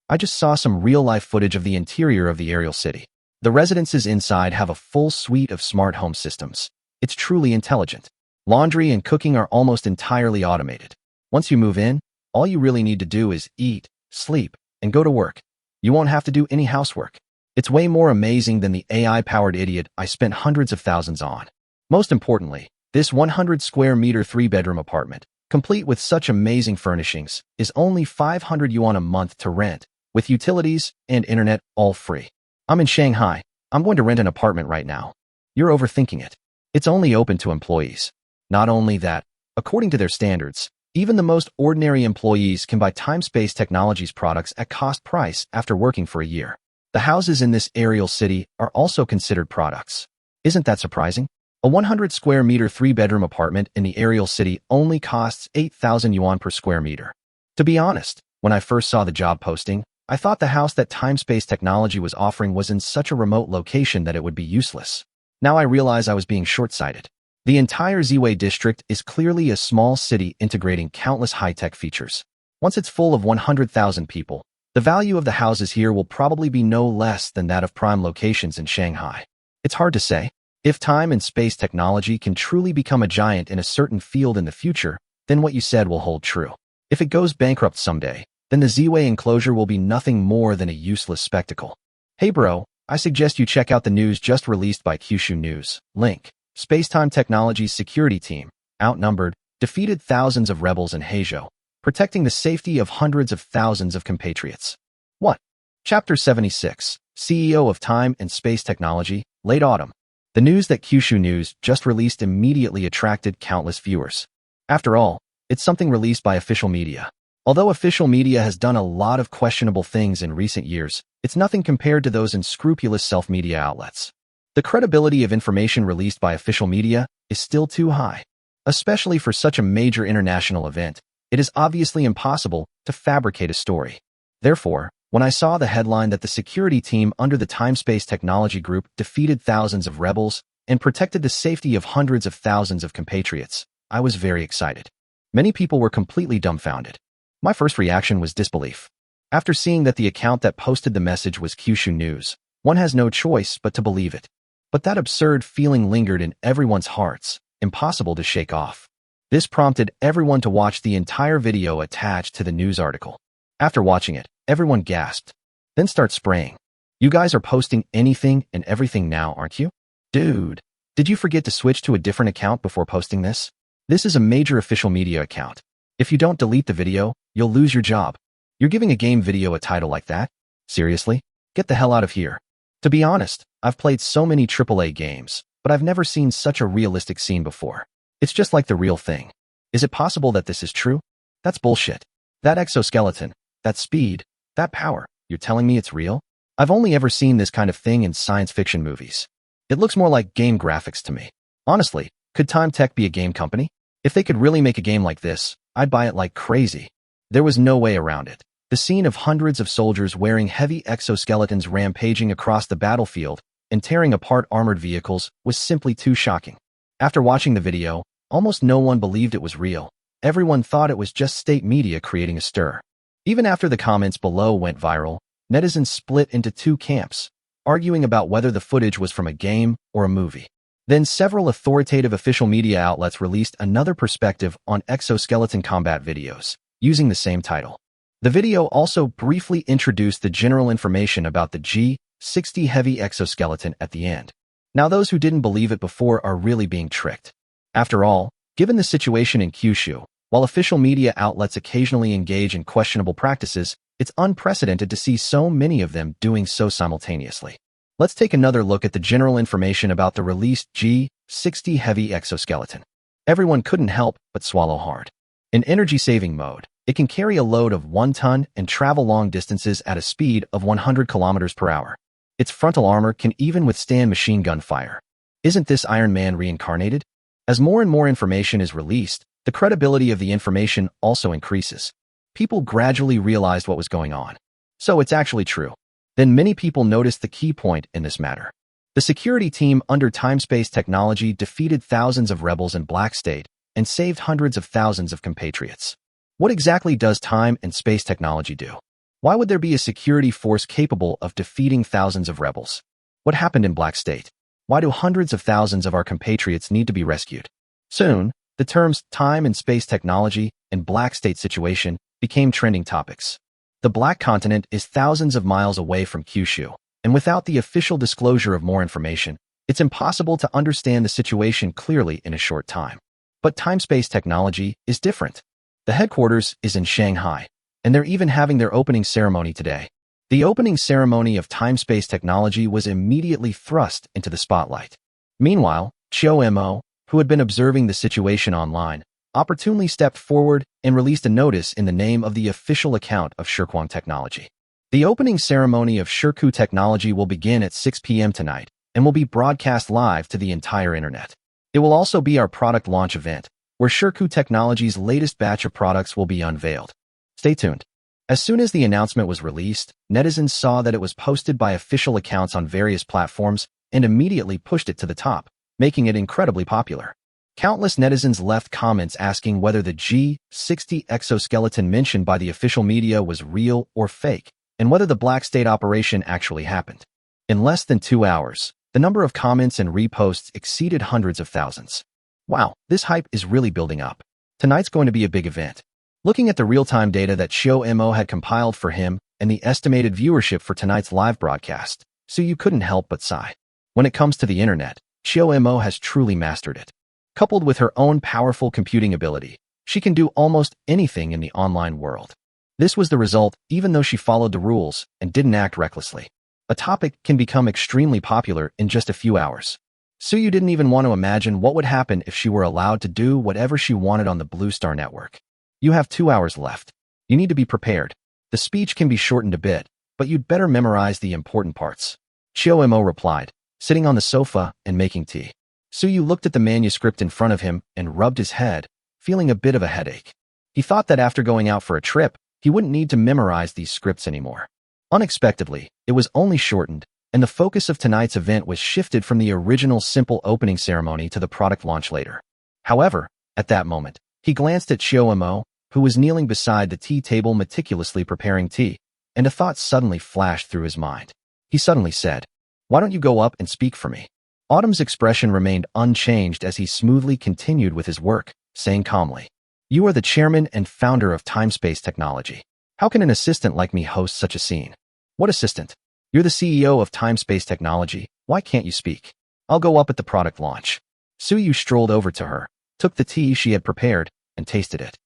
I just saw some real-life footage of the interior of the aerial city. The residences inside have a full suite of smart home systems. It's truly intelligent. Laundry and cooking are almost entirely automated. Once you move in, all you really need to do is eat, sleep, and go to work. You won't have to do any housework. It's way more amazing than the AI-powered idiot I spent hundreds of thousands on. Most importantly, this 100 square meter 3-bedroom apartment, complete with such amazing furnishings, is only 500 yuan a month to rent, with utilities and internet all free. I'm in Shanghai. I'm going to rent an apartment right now. You're overthinking it. It's only open to employees. Not only that, according to their standards, even the most ordinary employees can buy Timespace Technology's products at cost price after working for a year. The houses in this aerial city are also considered products. Isn't that surprising? A 100 square meter 3-bedroom apartment in the aerial city only costs 8,000 yuan per square meter. To be honest, when I first saw the job posting, I thought the house that Timespace Technology was offering was in such a remote location that it would be useless. Now I realize I was being short-sighted. The entire Z-Way district is clearly a small city integrating countless high-tech features. Once it's full of 100,000 people, the value of the houses here will probably be no less than that of prime locations in Shanghai. It's hard to say. If Time and Space Technology can truly become a giant in a certain field in the future, then what you said will hold true. If it goes bankrupt someday, then the Z-Way enclosure will be nothing more than a useless spectacle. Hey bro, I suggest you check out the news just released by Kyushu News. Link. Spacetime Technology's security team, outnumbered, defeated thousands of rebels in Heizhou, protecting the safety of hundreds of thousands of compatriots. What? Chapter 76, CEO of Time and Space Technology, late autumn. The news that Kyushu News just released immediately attracted countless viewers. After all, it's something released by official media. Although official media has done a lot of questionable things in recent years, it's nothing compared to those unscrupulous self-media outlets. The credibility of information released by official media is still too high. Especially for such a major international event, it is obviously impossible to fabricate a story. Therefore, when I saw the headline that the security team under the Timespace Technology Group defeated thousands of rebels and protected the safety of hundreds of thousands of compatriots, I was very excited. Many people were completely dumbfounded. My first reaction was disbelief. After seeing that the account that posted the message was Kyushu News, one has no choice but to believe it. But that absurd feeling lingered in everyone's hearts, impossible to shake off. This prompted everyone to watch the entire video attached to the news article. After watching it, everyone gasped. Then start spraying. You guys are posting anything and everything now, aren't you? Dude, did you forget to switch to a different account before posting this? This is a major official media account. If you don't delete the video, you'll lose your job. You're giving a game video a title like that? Seriously? Get the hell out of here. To be honest, I've played so many AAA games, but I've never seen such a realistic scene before. It's just like the real thing. Is it possible that this is true? That's bullshit. That exoskeleton, that speed, that power, you're telling me it's real? I've only ever seen this kind of thing in science fiction movies. It looks more like game graphics to me. Honestly, could Time Tech be a game company? If they could really make a game like this, I'd buy it like crazy. There was no way around it. The scene of hundreds of soldiers wearing heavy exoskeletons rampaging across the battlefield and tearing apart armored vehicles was simply too shocking. After watching the video, almost no one believed it was real. Everyone thought it was just state media creating a stir. Even after the comments below went viral, netizens split into two camps, arguing about whether the footage was from a game or a movie. Then several authoritative official media outlets released another perspective on exoskeleton combat videos, using the same title. The video also briefly introduced the general information about the G60 heavy exoskeleton at the end. Now those who didn't believe it before are really being tricked. After all, given the situation in Kyushu, while official media outlets occasionally engage in questionable practices, it's unprecedented to see so many of them doing so simultaneously. Let's take another look at the general information about the released G60 heavy exoskeleton. Everyone couldn't help but swallow hard. In energy-saving mode, it can carry a load of 1 ton and travel long distances at a speed of 100 kilometers per hour. Its frontal armor can even withstand machine gun fire. Isn't this Iron Man reincarnated? As more and more information is released, the credibility of the information also increases. People gradually realized what was going on. So it's actually true. Then many people noticed the key point in this matter. The security team under Time-Space Technology defeated thousands of rebels in Black State and saved hundreds of thousands of compatriots. What exactly does Time and Space Technology do? Why would there be a security force capable of defeating thousands of rebels? What happened in Black State? Why do hundreds of thousands of our compatriots need to be rescued? Soon, the terms Time and Space Technology and Black State situation became trending topics. The Black Continent is thousands of miles away from Kyushu, and without the official disclosure of more information, it's impossible to understand the situation clearly in a short time. But Time-Space Technology is different. The headquarters is in Shanghai, and they're even having their opening ceremony today. The opening ceremony of Time-Space Technology was immediately thrust into the spotlight. Meanwhile, Mo, who had been observing the situation online, opportunely stepped forward and released a notice in the name of the official account of Shirkwang Technology. The opening ceremony of Shirku Technology will begin at 6 p.m. tonight and will be broadcast live to the entire internet. It will also be our product launch event, where Shirku Technology's latest batch of products will be unveiled. Stay tuned. As soon as the announcement was released, netizens saw that it was posted by official accounts on various platforms and immediately pushed it to the top, making it incredibly popular. Countless netizens left comments asking whether the G60 exoskeleton mentioned by the official media was real or fake, and whether the Black State operation actually happened. In less than 2 hours, the number of comments and reposts exceeded hundreds of thousands. Wow, this hype is really building up. Tonight's going to be a big event. Looking at the real-time data that Mo had compiled for him and the estimated viewership for tonight's live broadcast, so you couldn't help but sigh. When it comes to the internet, Mo has truly mastered it. Coupled with her own powerful computing ability, she can do almost anything in the online world. This was the result even though she followed the rules and didn't act recklessly. A topic can become extremely popular in just a few hours. Suyu didn't even want to imagine what would happen if she were allowed to do whatever she wanted on the Blue Star Network. You have 2 hours left. You need to be prepared. The speech can be shortened a bit, but you'd better memorize the important parts. Mo replied, sitting on the sofa and making tea. Suyu looked at the manuscript in front of him and rubbed his head, feeling a bit of a headache. He thought that after going out for a trip, he wouldn't need to memorize these scripts anymore. Unexpectedly, it was only shortened, and the focus of tonight's event was shifted from the original simple opening ceremony to the product launch later. However, at that moment, he glanced at Mo, who was kneeling beside the tea table meticulously preparing tea, and a thought suddenly flashed through his mind. He suddenly said, "Why don't you go up and speak for me?" Autumn's expression remained unchanged as he smoothly continued with his work, saying calmly, "You are the chairman and founder of Time-Space Technology. How can an assistant like me host such a scene? What assistant? You're the CEO of Time-Space Technology. Why can't you speak? I'll go up at the product launch. Suyu strolled over to her, took the tea she had prepared, and tasted it.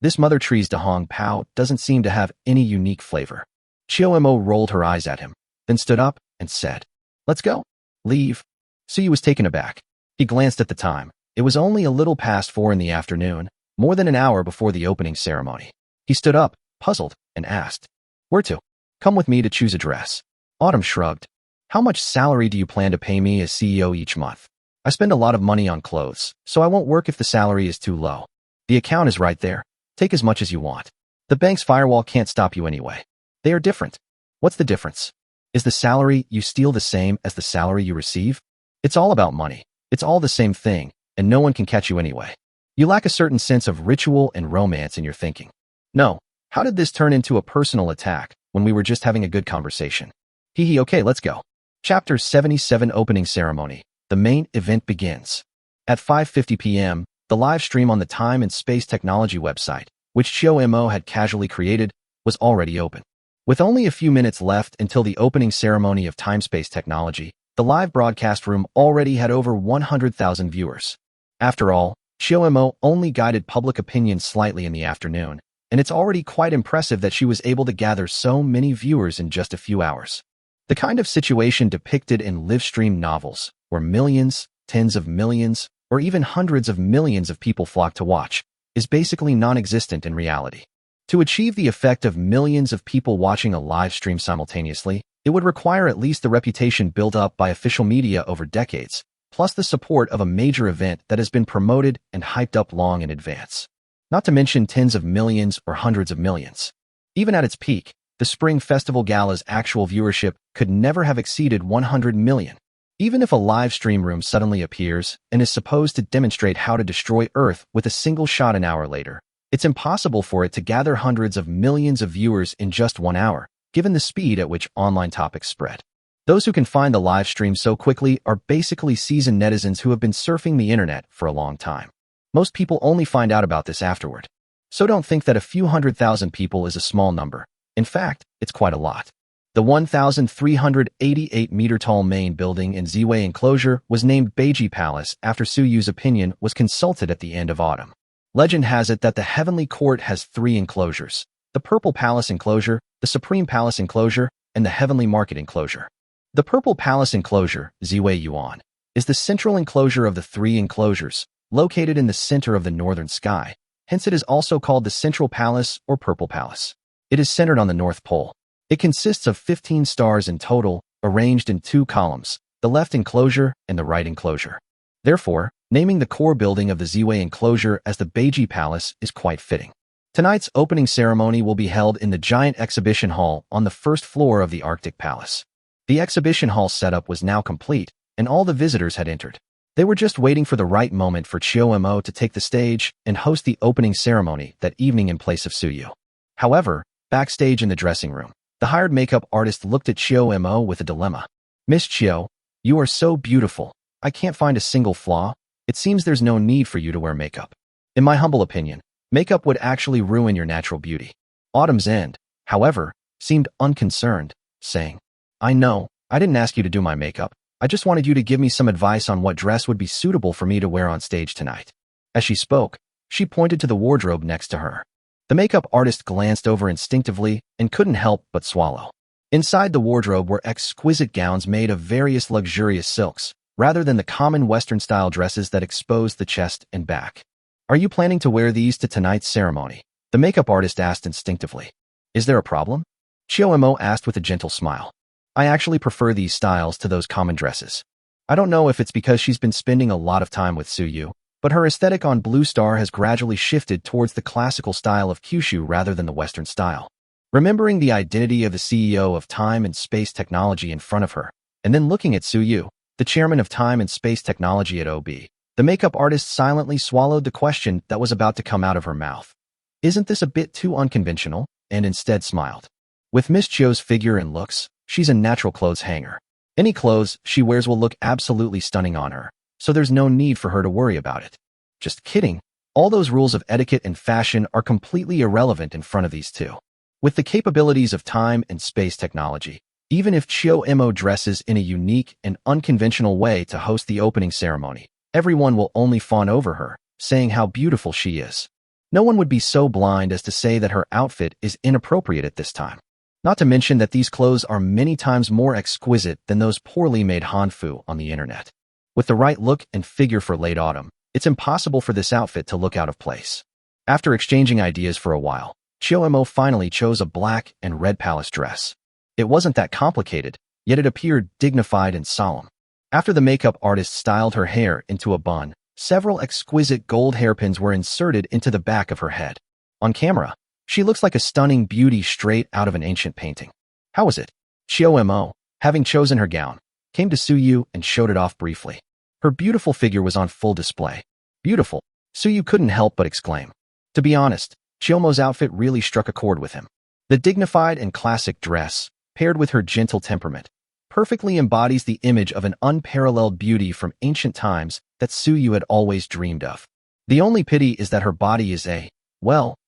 This Mother Tree's Dahong Pao doesn't seem to have any unique flavor. Chiyo rolled her eyes at him, then stood up and said, "Let's go." "Leave." Suyu was taken aback. He glanced at the time. It was only a little past 4 in the afternoon, more than an hour before the opening ceremony. He stood up, puzzled, and asked, "Where to?" "Come with me to choose a dress." Autumn shrugged. "How much salary do you plan to pay me as CEO each month?" "I spend a lot of money on clothes, so I won't work if the salary is too low." "The account is right there. Take as much as you want. The bank's firewall can't stop you anyway." "They are different." "What's the difference? Is the salary you steal the same as the salary you receive?" "It's all about money. It's all the same thing, and no one can catch you anyway. You lack a certain sense of ritual and romance in your thinking." "No. How did this turn into a personal attack when we were just having a good conversation?" Okay, let's go." Chapter 77 Opening Ceremony. The main event begins. At 5:50 p.m., the live stream on the Time and Space Technology website, which Chiyo had casually created, was already open. With only a few minutes left until the opening ceremony of Time-Space Technology, the live broadcast room already had over 100,000 viewers. After all, Chiyo only guided public opinion slightly in the afternoon, and it's already quite impressive that she was able to gather so many viewers in just a few hours. The kind of situation depicted in live-stream novels, where millions, tens of millions, or even hundreds of millions of people flock to watch, is basically non-existent in reality. To achieve the effect of millions of people watching a live stream simultaneously, it would require at least the reputation built up by official media over decades, plus the support of a major event that has been promoted and hyped up long in advance. Not to mention tens of millions or hundreds of millions. Even at its peak, the Spring Festival Gala's actual viewership could never have exceeded 100 million. Even if a live stream room suddenly appears and is supposed to demonstrate how to destroy Earth with a single shot an hour later, it's impossible for it to gather hundreds of millions of viewers in just 1 hour, given the speed at which online topics spread. Those who can find the live stream so quickly are basically seasoned netizens who have been surfing the internet for a long time. Most people only find out about this afterward. So don't think that a few 100,000 people is a small number. In fact, it's quite a lot. The 1,388-meter-tall main building in Ziwei enclosure was named Beiji Palace after Suyu's opinion was consulted at the end of autumn. Legend has it that the Heavenly Court has 3 enclosures: the Purple Palace enclosure, the Supreme Palace enclosure, and the Heavenly Market enclosure. The Purple Palace enclosure, Ziwei Yuan, is the central enclosure of the 3 enclosures, located in the center of the northern sky. Hence it is also called the Central Palace or Purple Palace. It is centered on the North Pole. It consists of 15 stars in total, arranged in 2 columns, the left enclosure and the right enclosure. Therefore, naming the core building of the Ziwei enclosure as the Beiji Palace is quite fitting. Tonight's opening ceremony will be held in the giant exhibition hall on the first floor of the Arctic Palace. The exhibition hall setup was now complete, and all the visitors had entered. They were just waiting for the right moment for Chiyo to take the stage and host the opening ceremony that evening in place of Suyu. However, backstage in the dressing room, the hired makeup artist looked at Chiyo with a dilemma. "Miss Chiyo, you are so beautiful. I can't find a single flaw. It seems there's no need for you to wear makeup. In my humble opinion, makeup would actually ruin your natural beauty." Autumn's End, however, seemed unconcerned, saying, "I know, I didn't ask you to do my makeup. I just wanted you to give me some advice on what dress would be suitable for me to wear on stage tonight." As she spoke, she pointed to the wardrobe next to her. The makeup artist glanced over instinctively and couldn't help but swallow. Inside the wardrobe were exquisite gowns made of various luxurious silks, rather than the common Western-style dresses that expose the chest and back. "Are you planning to wear these to tonight's ceremony?" the makeup artist asked instinctively. "Is there a problem?" Chiyo asked with a gentle smile. "I actually prefer these styles to those common dresses. I don't know if it's because she's been spending a lot of time with Suyu, but her aesthetic on Blue Star has gradually shifted towards the classical style of Kyushu rather than the Western style." Remembering the identity of the CEO of Time and Space Technology in front of her, and then looking at Suyu, the chairman of Time and Space Technology at OB, the makeup artist silently swallowed the question that was about to come out of her mouth. "Isn't this a bit too unconventional?" and instead smiled. With Miss Chiyo's figure and looks, she's a natural clothes hanger. Any clothes she wears will look absolutely stunning on her, so there's no need for her to worry about it. "Just kidding. All those rules of etiquette and fashion are completely irrelevant in front of these two. With the capabilities of time and space technology, even if Chiyo-mo dresses in a unique and unconventional way to host the opening ceremony, everyone will only fawn over her, saying how beautiful she is. No one would be so blind as to say that her outfit is inappropriate at this time. Not to mention that these clothes are many times more exquisite than those poorly made hanfu on the internet. With the right look and figure for late autumn, it's impossible for this outfit to look out of place. After exchanging ideas for a while, Chiyo-mo finally chose a black and red palace dress. It wasn't that complicated, yet it appeared dignified and solemn. After the makeup artist styled her hair into a bun, several exquisite gold hairpins were inserted into the back of her head. On camera, she looks like a stunning beauty straight out of an ancient painting. How was it? Chiyo-mo, having chosen her gown, came to Suyu and showed it off briefly. Her beautiful figure was on full display. Beautiful, Suyu couldn't help but exclaim. To be honest, Chiyo-mo's outfit really struck a chord with him. The dignified and classic dress, paired with her gentle temperament, perfectly embodies the image of an unparalleled beauty from ancient times that Suyu had always dreamed of. The only pity is that her body is an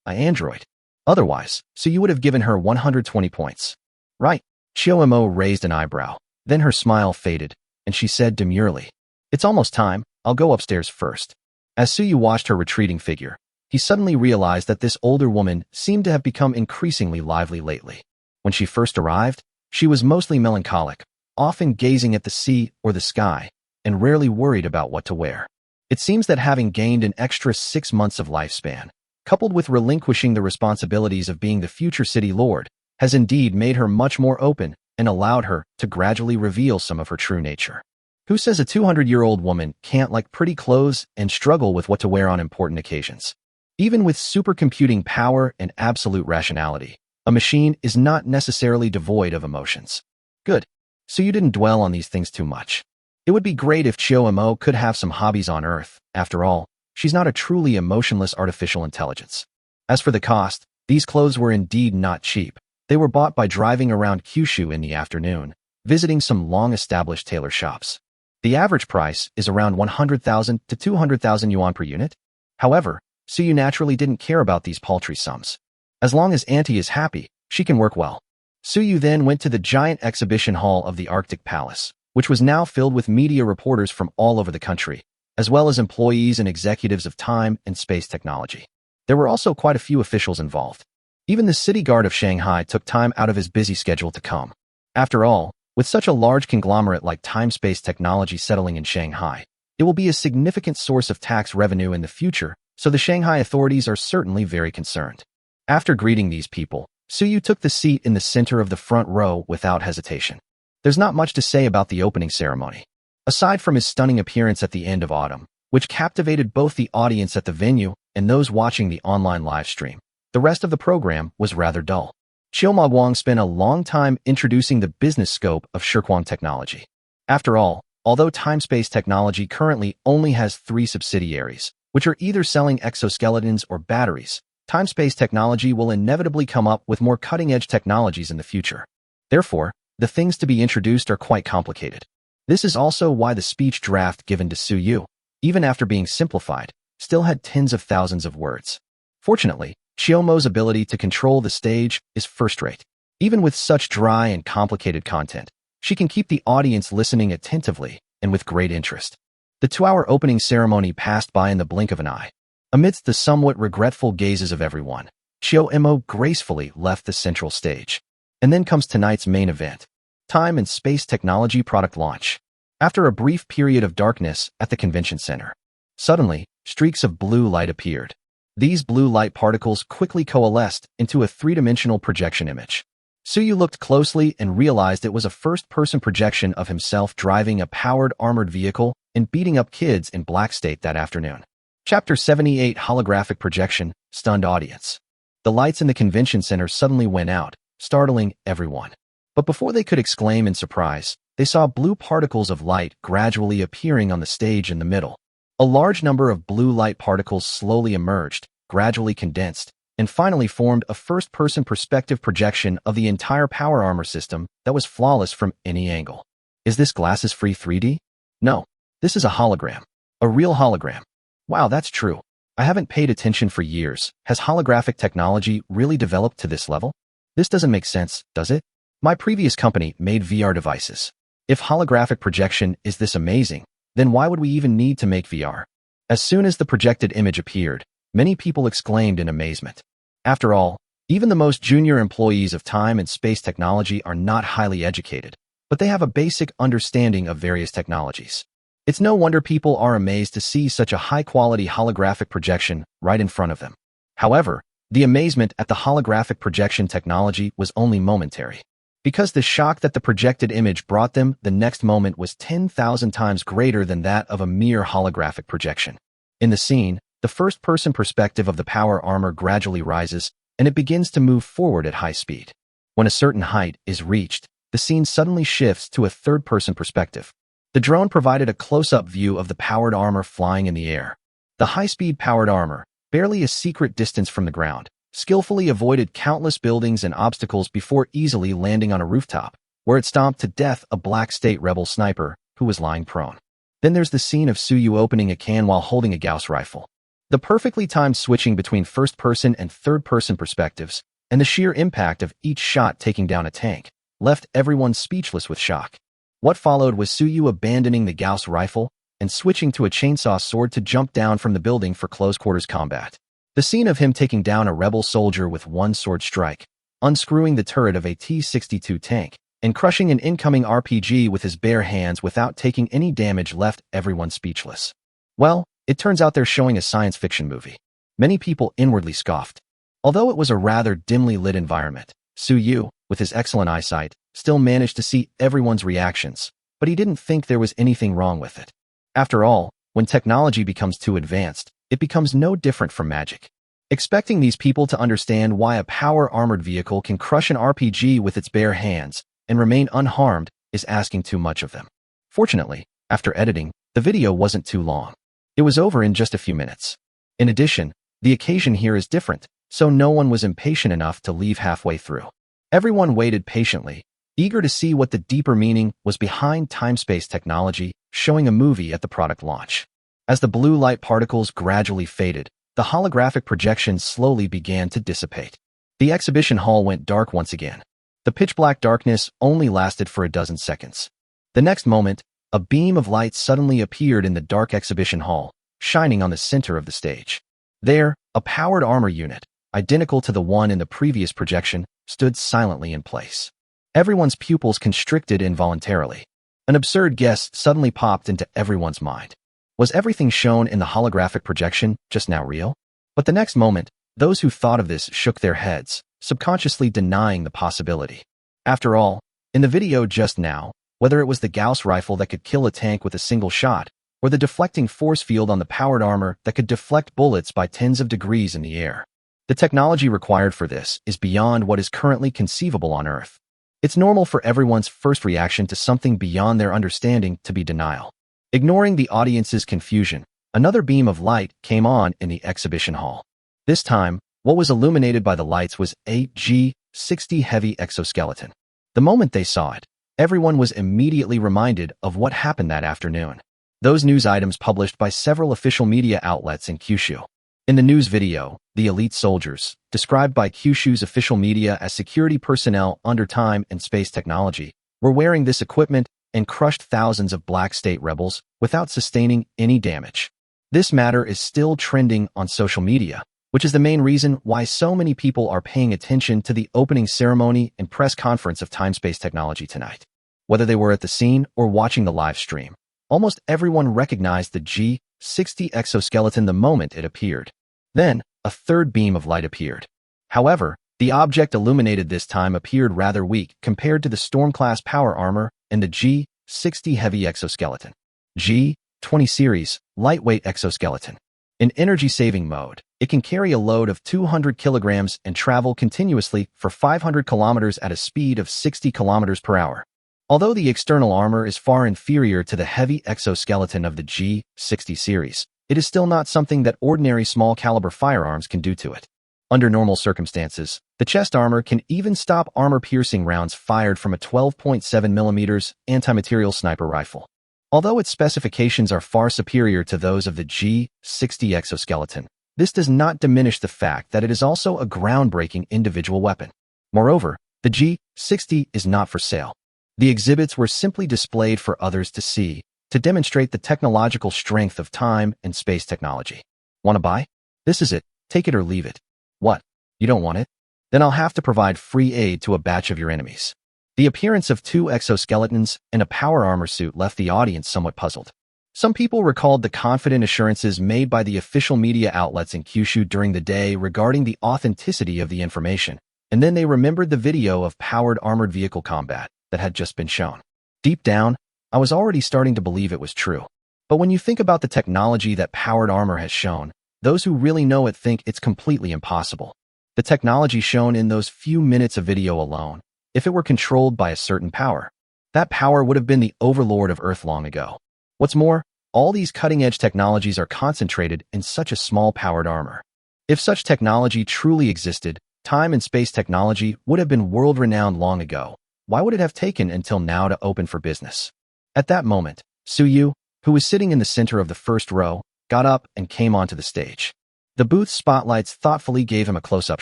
android. Otherwise, Suyu would have given her 120 points. Right. Chiyo-mo raised an eyebrow. Then her smile faded, and she said demurely, "It's almost time, I'll go upstairs first." As Suyu watched her retreating figure, he suddenly realized that this older woman seemed to have become increasingly lively lately. When she first arrived, she was mostly melancholic, often gazing at the sea or the sky, and rarely worried about what to wear. It seems that having gained an extra 6 months of lifespan, coupled with relinquishing the responsibilities of being the future city lord, has indeed made her much more open and allowed her to gradually reveal some of her true nature. Who says a 200-year-old woman can't like pretty clothes and struggle with what to wear on important occasions? Even with supercomputing power and absolute rationality, a machine is not necessarily devoid of emotions. Good. So you didn't dwell on these things too much. It would be great if Chiyo-mo could have some hobbies on Earth. After all, she's not a truly emotionless artificial intelligence. As for the cost, these clothes were indeed not cheap. They were bought by driving around Kyushu in the afternoon, visiting some long-established tailor shops. The average price is around 100,000 to 200,000 yuan per unit. However, Suyu naturally didn't care about these paltry sums. As long as Auntie is happy, she can work well. Suyu then went to the giant exhibition hall of the Arctic Palace, which was now filled with media reporters from all over the country, as well as employees and executives of time and space technology. There were also quite a few officials involved. Even the city guard of Shanghai took time out of his busy schedule to come. After all, with such a large conglomerate like time-space technology settling in Shanghai, it will be a significant source of tax revenue in the future, so the Shanghai authorities are certainly very concerned. After greeting these people, Suyu took the seat in the center of the front row without hesitation. There's not much to say about the opening ceremony. Aside from his stunning appearance at the end of autumn, which captivated both the audience at the venue and those watching the online live stream, the rest of the program was rather dull. Chiyo-mo Guang spent a long time introducing the business scope of Shirkwang technology. After all, although time-space technology currently only has 3 subsidiaries, which are either selling exoskeletons or batteries, time-space technology will inevitably come up with more cutting-edge technologies in the future. Therefore, the things to be introduced are quite complicated. This is also why the speech draft given to Suyu, even after being simplified, still had tens of thousands of words. Fortunately, Chiyo-mo's ability to control the stage is first-rate. Even with such dry and complicated content, she can keep the audience listening attentively and with great interest. The 2-hour opening ceremony passed by in the blink of an eye. Amidst the somewhat regretful gazes of everyone, Chiyo-mo gracefully left the central stage. And then comes tonight's main event, time and space technology product launch. After a brief period of darkness at the convention center, suddenly, streaks of blue light appeared. These blue light particles quickly coalesced into a 3-dimensional projection image. Suyu looked closely and realized it was a first-person projection of himself driving a powered armored vehicle and beating up kids in Black State that afternoon. Chapter 78 Holographic Projection, Stunned Audience. The lights in the convention center suddenly went out, startling everyone. But before they could exclaim in surprise, they saw blue particles of light gradually appearing on the stage in the middle. A large number of blue light particles slowly emerged, gradually condensed, and finally formed a first-person perspective projection of the entire power armor system that was flawless from any angle. Is this glasses-free 3D? No, this is a hologram. A real hologram. Wow, that's true. I haven't paid attention for years. Has holographic technology really developed to this level? This doesn't make sense, does it? My previous company made VR devices. If holographic projection is this amazing, then why would we even need to make VR? As soon as the projected image appeared, many people exclaimed in amazement. After all, even the most junior employees of time and space technology are not highly educated, but they have a basic understanding of various technologies. It's no wonder people are amazed to see such a high-quality holographic projection right in front of them. However, the amazement at the holographic projection technology was only momentary, because the shock that the projected image brought them the next moment was 10,000 times greater than that of a mere holographic projection. In the scene, the first-person perspective of the power armor gradually rises, and it begins to move forward at high speed. When a certain height is reached, the scene suddenly shifts to a third-person perspective. The drone provided a close-up view of the powered armor flying in the air. The high-speed powered armor, barely a secret distance from the ground, skillfully avoided countless buildings and obstacles before easily landing on a rooftop, where it stomped to death a Black State rebel sniper who was lying prone. Then there's the scene of Suyu opening a can while holding a Gauss rifle. The perfectly timed switching between first-person and third-person perspectives, and the sheer impact of each shot taking down a tank, left everyone speechless with shock. What followed was Suyu abandoning the Gauss rifle and switching to a chainsaw sword to jump down from the building for close-quarters combat. The scene of him taking down a rebel soldier with one sword strike, unscrewing the turret of a T-62 tank, and crushing an incoming RPG with his bare hands without taking any damage left everyone speechless. Well, it turns out they're showing a science fiction movie. Many people inwardly scoffed. Although it was a rather dimly lit environment, Suyu, with his excellent eyesight, still managed to see everyone's reactions, but he didn't think there was anything wrong with it. After all, when technology becomes too advanced, it becomes no different from magic. Expecting these people to understand why a power-armored vehicle can crush an RPG with its bare hands and remain unharmed is asking too much of them. Fortunately, after editing, the video wasn't too long. It was over in just a few minutes. In addition, the occasion here is different, so no one was impatient enough to leave halfway through. Everyone waited patiently, eager to see what the deeper meaning was behind time-space technology showing a movie at the product launch. As the blue light particles gradually faded, the holographic projection slowly began to dissipate. The exhibition hall went dark once again. The pitch-black darkness only lasted for a dozen seconds. The next moment, a beam of light suddenly appeared in the dark exhibition hall, shining on the center of the stage. There, a powered armor unit, identical to the one in the previous projection, stood silently in place. Everyone's pupils constricted involuntarily. An absurd guess suddenly popped into everyone's mind. Was everything shown in the holographic projection just now real? But the next moment, those who thought of this shook their heads, subconsciously denying the possibility. After all, in the video just now, whether it was the Gauss rifle that could kill a tank with a single shot, or the deflecting force field on the powered armor that could deflect bullets by tens of degrees in the air, the technology required for this is beyond what is currently conceivable on Earth. It's normal for everyone's first reaction to something beyond their understanding to be denial. Ignoring the audience's confusion, another beam of light came on in the exhibition hall. This time, what was illuminated by the lights was a G-60 heavy exoskeleton. The moment they saw it, everyone was immediately reminded of what happened that afternoon. Those news items published by several official media outlets in Kyushu. In the news video, the elite soldiers, described by Kyushu's official media as security personnel under time and space technology, were wearing this equipment and crushed thousands of Black State rebels without sustaining any damage. This matter is still trending on social media, which is the main reason why so many people are paying attention to the opening ceremony and press conference of time-space technology tonight. Whether they were at the scene or watching the live stream, almost everyone recognized the G-60 exoskeleton the moment it appeared. Then, a third beam of light appeared. However, the object illuminated this time appeared rather weak compared to the Storm-class power armor and the G-60 heavy exoskeleton. G-20 series, lightweight exoskeleton. In energy-saving mode, it can carry a load of 200 kilograms and travel continuously for 500 kilometers at a speed of 60 kilometers per hour. Although the external armor is far inferior to the heavy exoskeleton of the G-60 series, it is still not something that ordinary small-caliber firearms can do to it. Under normal circumstances, the chest armor can even stop armor-piercing rounds fired from a 12.7 mm anti-material sniper rifle. Although its specifications are far superior to those of the G-60 exoskeleton, This does not diminish the fact that it is also a groundbreaking individual weapon. Moreover, the G60 is not for sale. The exhibits were simply displayed for others to see, to demonstrate the technological strength of time and space technology. Want to buy? This is it. Take it or leave it. What? You don't want it? Then I'll have to provide free aid to a batch of your enemies. The appearance of two exoskeletons and a power armor suit left the audience somewhat puzzled. Some people recalled the confident assurances made by the official media outlets in Kyushu during the day regarding the authenticity of the information, and then they remembered the video of powered armored vehicle combat that had just been shown. Deep down, I was already starting to believe it was true. But when you think about the technology that powered armor has shown, those who really know it think it's completely impossible. The technology shown in those few minutes of video alone, if it were controlled by a certain power, that power would have been the overlord of Earth long ago. What's more, all these cutting-edge technologies are concentrated in such a small powered armor. If such technology truly existed, time and space technology would have been world-renowned long ago. Why would it have taken until now to open for business? At that moment, Suyu, who was sitting in the center of the first row, got up and came onto the stage. The booth's spotlights thoughtfully gave him a close-up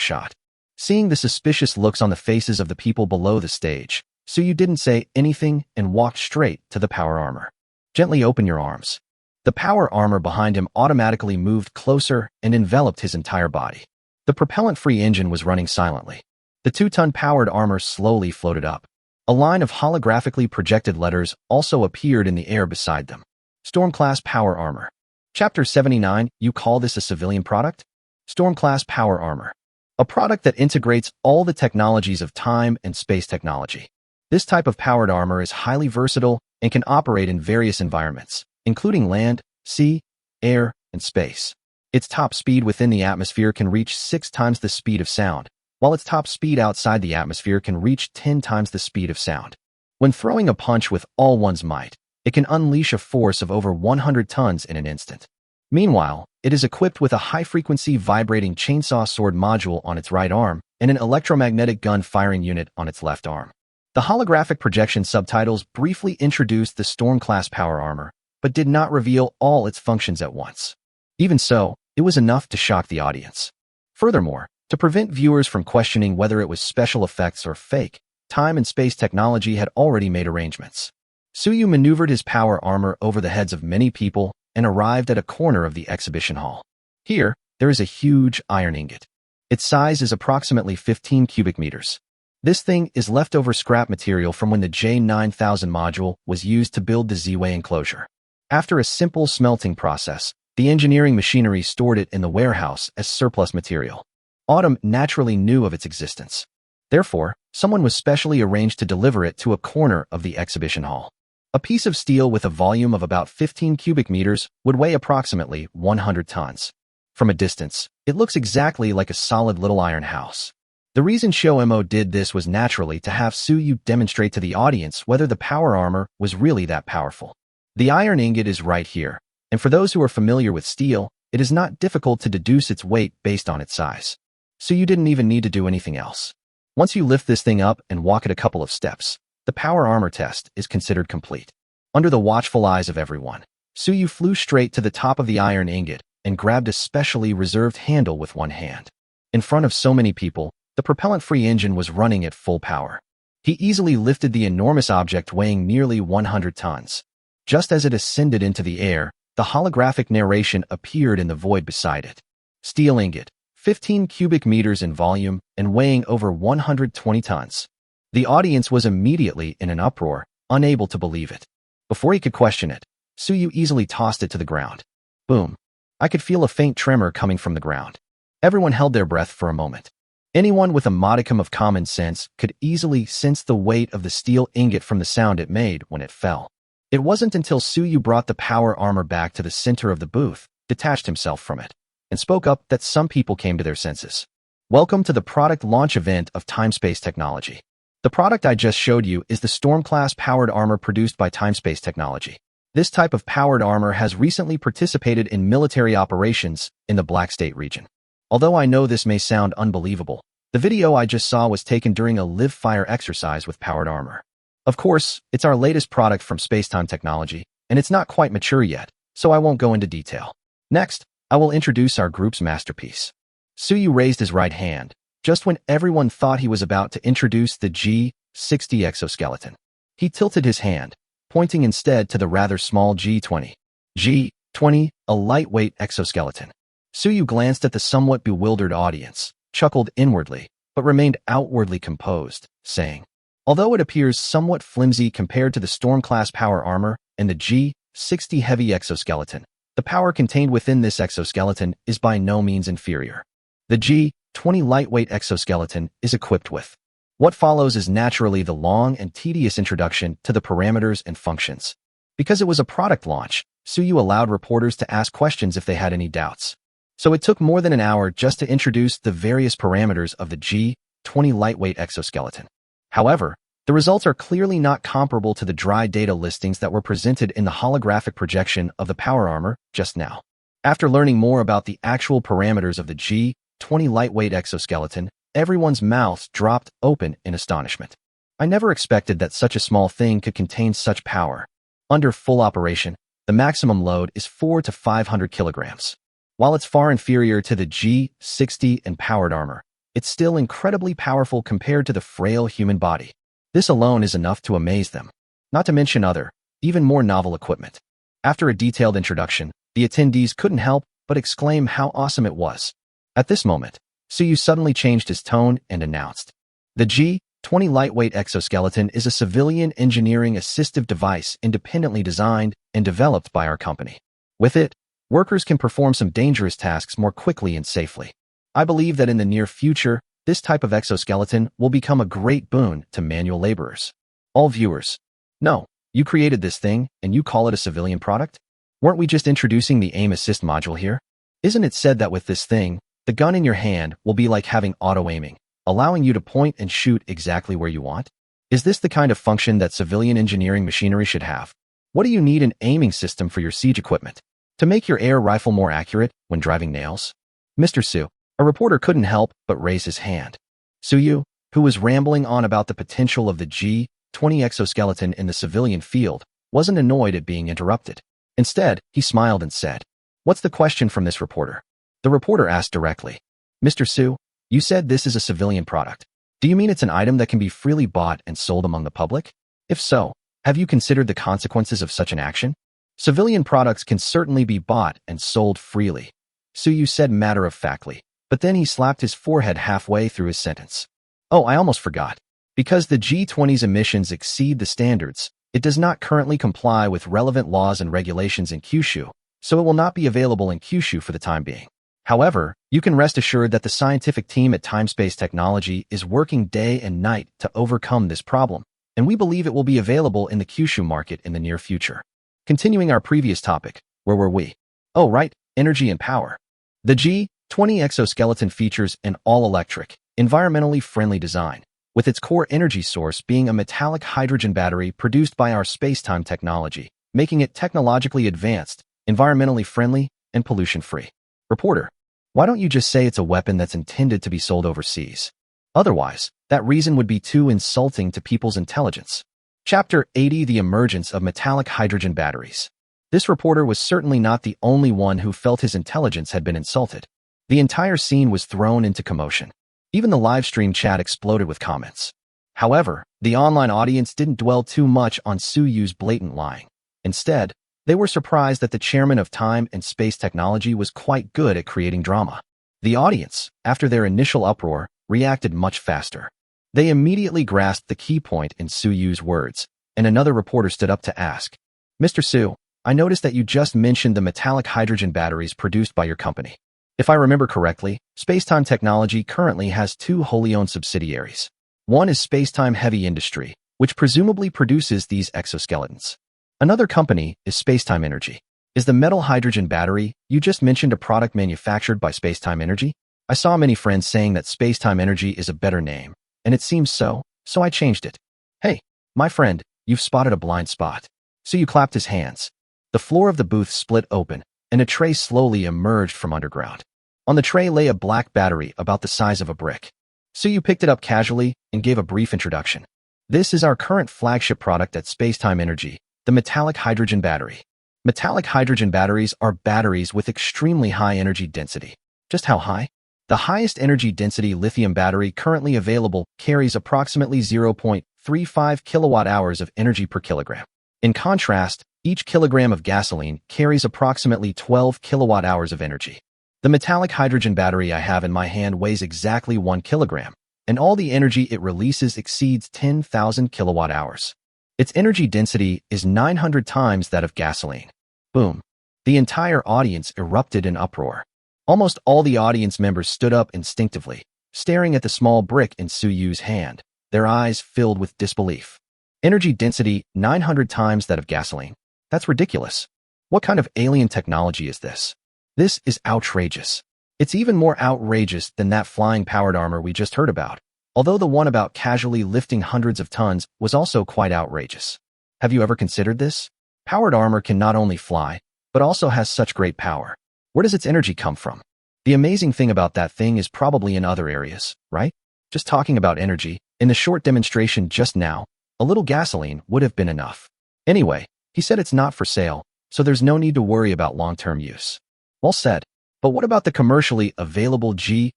shot. Seeing the suspicious looks on the faces of the people below the stage, Suyu didn't say anything and walked straight to the power armor. Gently open your arms. The power armor behind him automatically moved closer and enveloped his entire body. The propellant-free engine was running silently. The 2-ton powered armor slowly floated up. A line of holographically projected letters also appeared in the air beside them. Storm-class power armor. Chapter 79, you call this a civilian product? Storm-class power armor. A product that integrates all the technologies of time and space technology. This type of powered armor is highly versatile and can operate in various environments, including land, sea, air, and space. Its top speed within the atmosphere can reach 6 times the speed of sound, while its top speed outside the atmosphere can reach 10 times the speed of sound. When throwing a punch with all one's might, it can unleash a force of over 100 tons in an instant. Meanwhile, it is equipped with a high-frequency vibrating chainsaw sword module on its right arm and an electromagnetic gun firing unit on its left arm. The holographic projection subtitles briefly introduced the Storm-class power armor, but did not reveal all its functions at once. Even so, it was enough to shock the audience. Furthermore, to prevent viewers from questioning whether it was special effects or fake, time and space technology had already made arrangements. Suyu maneuvered his power armor over the heads of many people and arrived at a corner of the exhibition hall. Here, there is a huge iron ingot. Its size is approximately 15 cubic meters. This thing is leftover scrap material from when the J9000 module was used to build the Z-Way enclosure. After a simple smelting process, the engineering machinery stored it in the warehouse as surplus material. Autumn naturally knew of its existence. Therefore, someone was specially arranged to deliver it to a corner of the exhibition hall. A piece of steel with a volume of about 15 cubic meters would weigh approximately 100 tons. From a distance, it looks exactly like a solid little iron house. The reason Shoemo did this was naturally to have Suyu demonstrate to the audience whether the power armor was really that powerful. The iron ingot is right here, and for those who are familiar with steel, it is not difficult to deduce its weight based on its size. Suyu didn't even need to do anything else. Once you lift this thing up and walk it a couple of steps, the power armor test is considered complete. Under the watchful eyes of everyone, Suyu flew straight to the top of the iron ingot and grabbed a specially reserved handle with one hand. In front of so many people, the propellant-free engine was running at full power. He easily lifted the enormous object weighing nearly 100 tons. Just as it ascended into the air, the holographic narration appeared in the void beside it. Steel ingot, 15 cubic meters in volume and weighing over 120 tons. The audience was immediately in an uproar, unable to believe it. Before he could question it, Suyu easily tossed it to the ground. Boom. I could feel a faint tremor coming from the ground. Everyone held their breath for a moment. Anyone with a modicum of common sense could easily sense the weight of the steel ingot from the sound it made when it fell. It wasn't until Suyu brought the power armor back to the center of the booth, detached himself from it, and spoke up that some people came to their senses. Welcome to the product launch event of time-space technology. The product I just showed you is the Storm-class powered armor produced by time-space technology. This type of powered armor has recently participated in military operations in the Black State region. Although I know this may sound unbelievable, the video I just saw was taken during a live-fire exercise with powered armor. Of course, it's our latest product from Spacetime Technology, and it's not quite mature yet, so I won't go into detail. Next, I will introduce our group's masterpiece. Suyu raised his right hand, just when everyone thought he was about to introduce the G60 exoskeleton. He tilted his hand, pointing instead to the rather small G20. G20, a lightweight exoskeleton. Suyu glanced at the somewhat bewildered audience, chuckled inwardly, but remained outwardly composed, saying, although it appears somewhat flimsy compared to the Storm-class power armor and the G60 heavy exoskeleton, the power contained within this exoskeleton is by no means inferior. The G20 lightweight exoskeleton is equipped with. What follows is naturally the long and tedious introduction to the parameters and functions. Because it was a product launch, Suyu allowed reporters to ask questions if they had any doubts. So it took more than an hour just to introduce the various parameters of the G20 lightweight exoskeleton. However, the results are clearly not comparable to the dry data listings that were presented in the holographic projection of the power armor just now. After learning more about the actual parameters of the G20 lightweight exoskeleton, everyone's mouths dropped open in astonishment. I never expected that such a small thing could contain such power. Under full operation, the maximum load is 400 to 500 kilograms. While it's far inferior to the G60 and powered armor, it's still incredibly powerful compared to the frail human body. This alone is enough to amaze them, not to mention other, even more novel equipment. After a detailed introduction, the attendees couldn't help but exclaim how awesome it was. At this moment, Suyu suddenly changed his tone and announced, the G20 lightweight exoskeleton is a civilian engineering assistive device independently designed and developed by our company. With it, workers can perform some dangerous tasks more quickly and safely. I believe that in the near future, this type of exoskeleton will become a great boon to manual laborers. All viewers. No, you created this thing and you call it a civilian product? Weren't we just introducing the aim assist module here? Isn't it said that with this thing, the gun in your hand will be like having auto-aiming, allowing you to point and shoot exactly where you want? Is this the kind of function that civilian engineering machinery should have? What do you need an aiming system for your siege equipment? To make your air rifle more accurate when driving nails? Mr. Su, a reporter couldn't help but raise his hand. Suyu, who was rambling on about the potential of the G20 exoskeleton in the civilian field, wasn't annoyed at being interrupted. Instead, he smiled and said, what's the question from this reporter? The reporter asked directly. Mr. Su, you said this is a civilian product. Do you mean it's an item that can be freely bought and sold among the public? If so, have you considered the consequences of such an action? Civilian products can certainly be bought and sold freely, Suyu said matter-of-factly, but then he slapped his forehead halfway through his sentence. Oh, I almost forgot. Because the G20's emissions exceed the standards, it does not currently comply with relevant laws and regulations in Kyushu, so it will not be available in Kyushu for the time being. However, you can rest assured that the scientific team at Timespace Technology is working day and night to overcome this problem, and we believe it will be available in the Kyushu market in the near future. Continuing our previous topic, where were we? Oh, right, energy and power. The G20 exoskeleton features an all-electric, environmentally friendly design, with its core energy source being a metallic hydrogen battery produced by our Spacetime technology, making it technologically advanced, environmentally friendly, and pollution-free. Reporter, why don't you just say it's a weapon that's intended to be sold overseas? Otherwise, that reason would be too insulting to people's intelligence. Chapter 80: The Emergence of Metallic Hydrogen Batteries. This reporter was certainly not the only one who felt his intelligence had been insulted. The entire scene was thrown into commotion. Even the live stream chat exploded with comments. However, the online audience didn't dwell too much on Suyu's blatant lying. Instead, they were surprised that the chairman of Time and Space Technology was quite good at creating drama. The audience, after their initial uproar, reacted much faster. They immediately grasped the key point in Suyu's words, and another reporter stood up to ask, Mr. Su, I noticed that you just mentioned the metallic hydrogen batteries produced by your company. If I remember correctly, Spacetime Technology currently has two wholly owned subsidiaries. One is Spacetime Heavy Industry, which presumably produces these exoskeletons. Another company is Spacetime Energy. Is the metal hydrogen battery you just mentioned a product manufactured by Spacetime Energy? I saw many friends saying that Spacetime Energy is a better name, and it seems so I changed it. Hey, my friend, you've spotted a blind spot. Suyu clapped his hands. The floor of the booth split open, and a tray slowly emerged from underground. On the tray lay a black battery about the size of a brick. Suyu picked it up casually and gave a brief introduction. This is our current flagship product at Spacetime Energy, the metallic hydrogen battery. Metallic hydrogen batteries are batteries with extremely high energy density. Just how high? The highest energy density lithium battery currently available carries approximately 0.35 kilowatt-hours of energy per kilogram. In contrast, each kilogram of gasoline carries approximately 12 kilowatt-hours of energy. The metallic hydrogen battery I have in my hand weighs exactly 1 kilogram, and all the energy it releases exceeds 10,000 kilowatt-hours. Its energy density is 900 times that of gasoline. Boom. The entire audience erupted in uproar. Almost all the audience members stood up instinctively, staring at the small brick in Suyu's hand, their eyes filled with disbelief. Energy density 900 times that of gasoline. That's ridiculous. What kind of alien technology is this? This is outrageous. It's even more outrageous than that flying powered armor we just heard about, although the one about casually lifting hundreds of tons was also quite outrageous. Have you ever considered this? Powered armor can not only fly, but also has such great power. Where does its energy come from? The amazing thing about that thing is probably in other areas, right? Just talking about energy, in the short demonstration just now, a little gasoline would have been enough. Anyway, he said it's not for sale, so there's no need to worry about long-term use. Well said. But what about the commercially available G20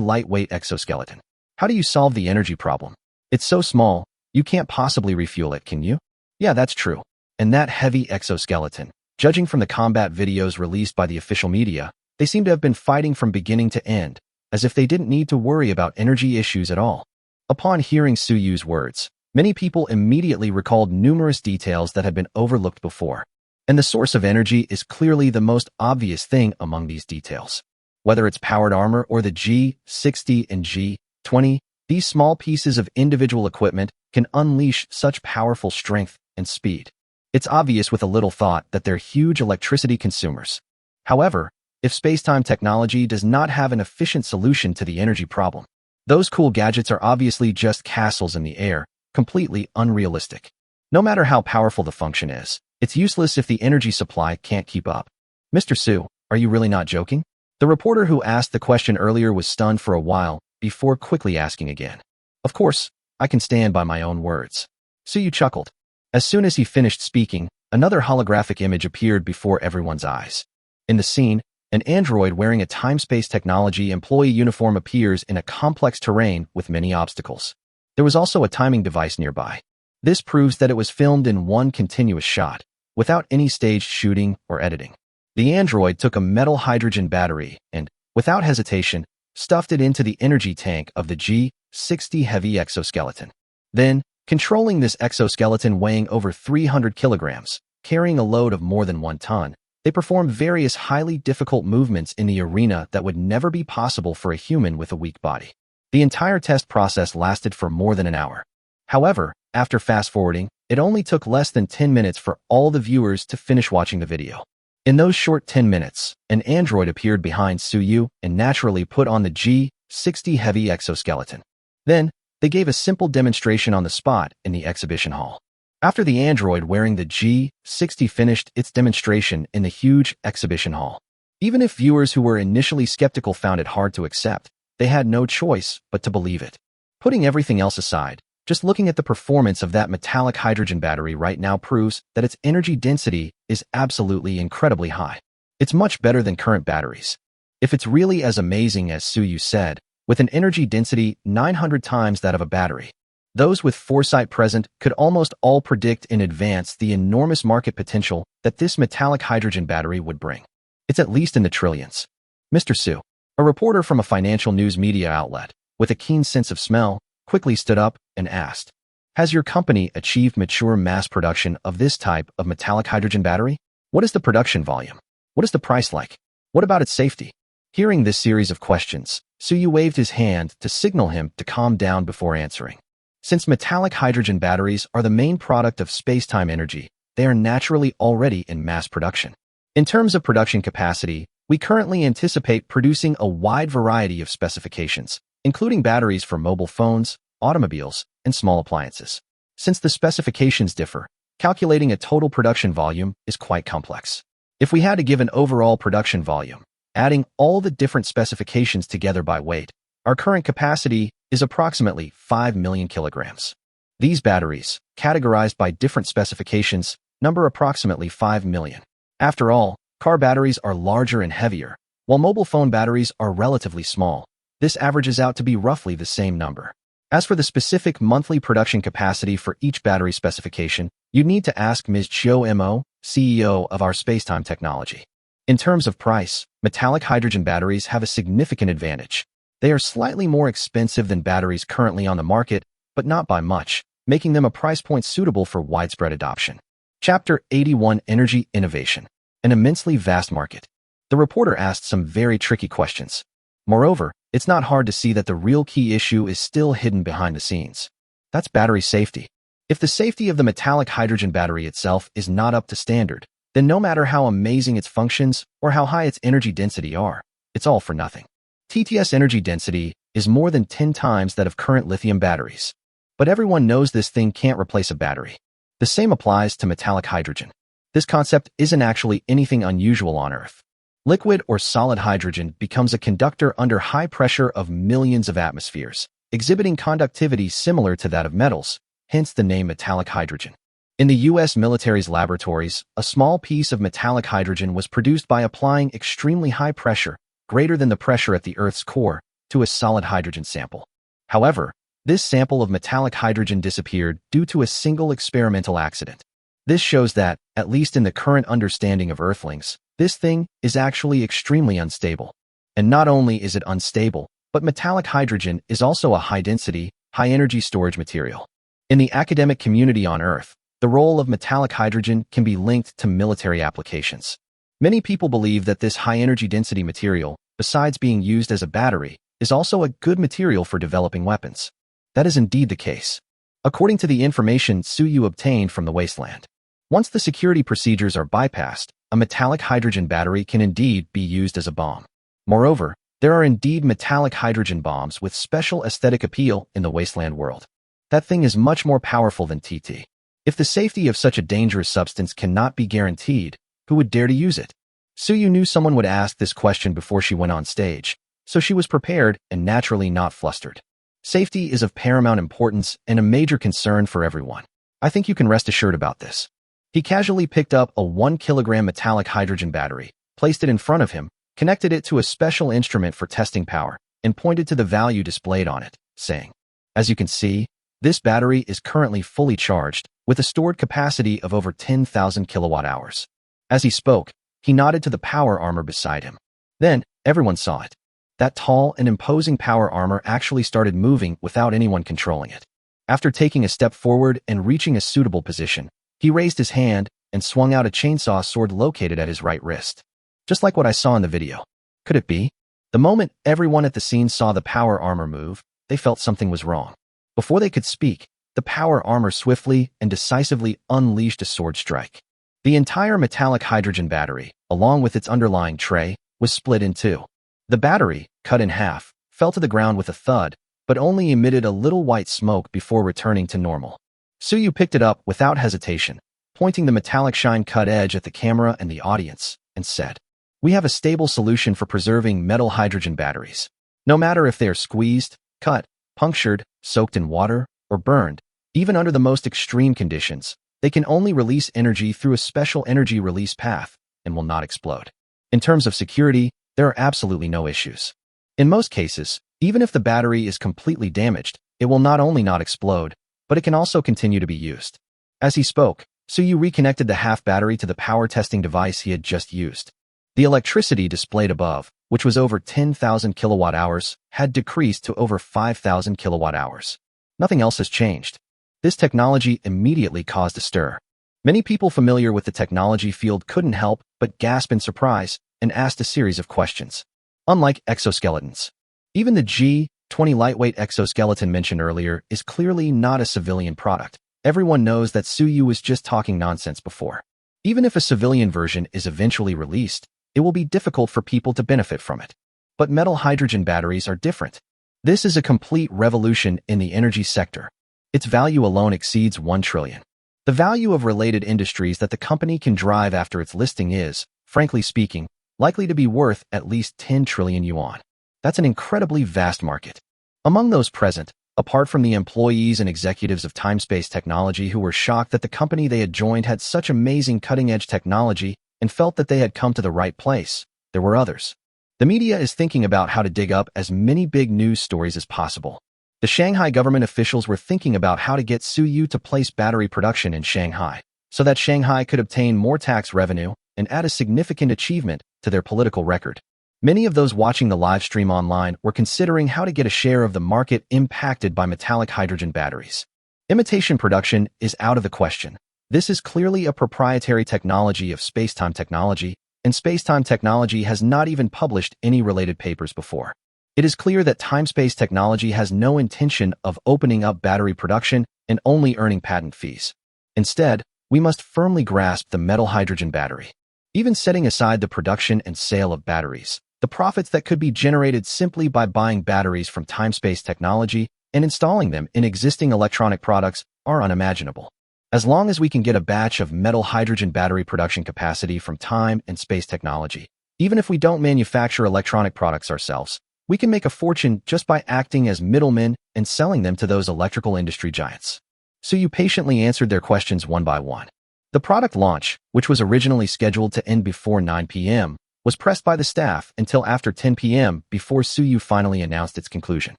lightweight exoskeleton? How do you solve the energy problem? It's so small, you can't possibly refuel it, can you? Yeah, that's true. And that heavy exoskeleton, judging from the combat videos released by the official media, they seem to have been fighting from beginning to end, as if they didn't need to worry about energy issues at all. Upon hearing Suyu's words, many people immediately recalled numerous details that had been overlooked before. And the source of energy is clearly the most obvious thing among these details. Whether it's powered armor or the G60 and G20, these small pieces of individual equipment can unleash such powerful strength and speed. It's obvious with a little thought that they're huge electricity consumers. However, if space-time technology does not have an efficient solution to the energy problem, those cool gadgets are obviously just castles in the air, completely unrealistic. No matter how powerful the function is, it's useless if the energy supply can't keep up. Mr. Su, are you really not joking? The reporter who asked the question earlier was stunned for a while before quickly asking again. Of course, I can stand by my own words. Suyu chuckled. As soon as he finished speaking, another holographic image appeared before everyone's eyes. In the scene, an android wearing a time-space technology employee uniform appears in a complex terrain with many obstacles. There was also a timing device nearby. This proves that it was filmed in one continuous shot, without any staged shooting or editing. The android took a metal hydrogen battery and, without hesitation, stuffed it into the energy tank of the G60 heavy exoskeleton. Then, controlling this exoskeleton weighing over 300 kilograms, carrying a load of more than 1 ton, they performed various highly difficult movements in the arena that would never be possible for a human with a weak body. The entire test process lasted for more than an hour. However, after fast-forwarding, it only took less than 10 minutes for all the viewers to finish watching the video. In those short 10 minutes, an android appeared behind Suyu and naturally put on the G60 heavy exoskeleton. Then, they gave a simple demonstration on the spot in the exhibition hall. After the android wearing the G60 finished its demonstration in the huge exhibition hall, even if viewers who were initially skeptical found it hard to accept, they had no choice but to believe it. Putting everything else aside, just looking at the performance of that metallic hydrogen battery right now proves that its energy density is absolutely incredibly high. It's much better than current batteries. If it's really as amazing as Suyu said, with an energy density 900 times that of a battery, those with foresight present could almost all predict in advance the enormous market potential that this metallic hydrogen battery would bring. It's at least in the trillions. Mr. Su, a reporter from a financial news media outlet, with a keen sense of smell, quickly stood up and asked, "Has your company achieved mature mass production of this type of metallic hydrogen battery? What is the production volume? What is the price like? What about its safety?" Hearing this series of questions, Suyu waved his hand to signal him to calm down before answering. Since metallic hydrogen batteries are the main product of space-time energy, they are naturally already in mass production. In terms of production capacity, we currently anticipate producing a wide variety of specifications, including batteries for mobile phones, automobiles, and small appliances. Since the specifications differ, calculating a total production volume is quite complex. If we had to give an overall production volume, adding all the different specifications together by weight, our current capacity is approximately 5 million kilograms. These batteries, categorized by different specifications, number approximately 5 million. After all, car batteries are larger and heavier, while mobile phone batteries are relatively small. This averages out to be roughly the same number. As for the specific monthly production capacity for each battery specification, you'd need to ask Ms. Chiu Mo, CEO of our Spacetime Technology. In terms of price, metallic hydrogen batteries have a significant advantage. They are slightly more expensive than batteries currently on the market, but not by much, making them a price point suitable for widespread adoption. Chapter 81: Energy Innovation. An immensely vast market. The reporter asked some very tricky questions. Moreover, it's not hard to see that the real key issue is still hidden behind the scenes. That's battery safety. If the safety of the metallic hydrogen battery itself is not up to standard, then no matter how amazing its functions or how high its energy density are, it's all for nothing. TTS energy density is more than 10 times that of current lithium batteries. But everyone knows this thing can't replace a battery. The same applies to metallic hydrogen. This concept isn't actually anything unusual on Earth. Liquid or solid hydrogen becomes a conductor under high pressure of millions of atmospheres, exhibiting conductivity similar to that of metals, hence the name metallic hydrogen. In the U.S. military's laboratories, a small piece of metallic hydrogen was produced by applying extremely high pressure, greater than the pressure at the Earth's core, to a solid hydrogen sample. However, this sample of metallic hydrogen disappeared due to a single experimental accident. This shows that, at least in the current understanding of Earthlings, this thing is actually extremely unstable. And not only is it unstable, but metallic hydrogen is also a high-density, high-energy storage material. In the academic community on Earth, the role of metallic hydrogen can be linked to military applications. Many people believe that this high-energy density material, besides being used as a battery, is also a good material for developing weapons. That is indeed the case. According to the information Suyu obtained from the wasteland, once the security procedures are bypassed, a metallic hydrogen battery can indeed be used as a bomb. Moreover, there are indeed metallic hydrogen bombs with special aesthetic appeal in the wasteland world. That thing is much more powerful than TT. If the safety of such a dangerous substance cannot be guaranteed, who would dare to use it? Suyu knew someone would ask this question before she went on stage, so she was prepared and naturally not flustered. Safety is of paramount importance and a major concern for everyone. I think you can rest assured about this. He casually picked up a 1-kilogram metallic hydrogen battery, placed it in front of him, connected it to a special instrument for testing power, and pointed to the value displayed on it, saying, "As you can see, this battery is currently fully charged, with a stored capacity of over 10,000 kilowatt-hours." As he spoke, he nodded to the power armor beside him. Then, everyone saw it. That tall and imposing power armor actually started moving without anyone controlling it. After taking a step forward and reaching a suitable position, he raised his hand and swung out a chainsaw sword located at his right wrist. Just like what I saw in the video. Could it be? The moment everyone at the scene saw the power armor move, they felt something was wrong. Before they could speak, the power armor swiftly and decisively unleashed a sword strike. The entire metallic hydrogen battery, along with its underlying tray, was split in two. The battery, cut in half, fell to the ground with a thud, but only emitted a little white smoke before returning to normal. Suyu picked it up without hesitation, pointing the metallic shine-cut edge at the camera and the audience, and said, "We have a stable solution for preserving metal hydrogen batteries. No matter if they are squeezed, cut, punctured, soaked in water, or burned, even under the most extreme conditions, they can only release energy through a special energy release path and will not explode. In terms of security, there are absolutely no issues. In most cases, even if the battery is completely damaged, it will not only not explode, but it can also continue to be used." As he spoke, Suyu reconnected the half battery to the power testing device he had just used. The electricity displayed above, which was over 10,000 kilowatt-hours, had decreased to over 5,000 kilowatt-hours. Nothing else has changed. This technology immediately caused a stir. Many people familiar with the technology field couldn't help but gasp in surprise and asked a series of questions. Unlike exoskeletons, even the G-20 lightweight exoskeleton mentioned earlier is clearly not a civilian product. Everyone knows that Suyu was just talking nonsense before. Even if a civilian version is eventually released, it will be difficult for people to benefit from it. But metal hydrogen batteries are different. This is a complete revolution in the energy sector. Its value alone exceeds 1 trillion. The value of related industries that the company can drive after its listing is, frankly speaking, likely to be worth at least 10 trillion yuan. That's an incredibly vast market. Among those present, apart from the employees and executives of Time-Space Technology who were shocked that the company they had joined had such amazing cutting-edge technology, and felt that they had come to the right place. There were others. The media is thinking about how to dig up as many big news stories as possible. The Shanghai government officials were thinking about how to get Suyu to place battery production in Shanghai, so that Shanghai could obtain more tax revenue and add a significant achievement to their political record. Many of those watching the live stream online were considering how to get a share of the market impacted by metallic hydrogen batteries. Imitation production is out of the question. This is clearly a proprietary technology of Spacetime Technology, and Spacetime Technology has not even published any related papers before. It is clear that Time-Space Technology has no intention of opening up battery production and only earning patent fees. Instead, we must firmly grasp the metal hydrogen battery. Even setting aside the production and sale of batteries, the profits that could be generated simply by buying batteries from Time-Space Technology and installing them in existing electronic products are unimaginable. As long as we can get a batch of metal hydrogen battery production capacity from Time and Space Technology, even if we don't manufacture electronic products ourselves, we can make a fortune just by acting as middlemen and selling them to those electrical industry giants. Suyu patiently answered their questions one by one. The product launch, which was originally scheduled to end before 9 p.m., was pressed by the staff until after 10 p.m. before Suyu finally announced its conclusion.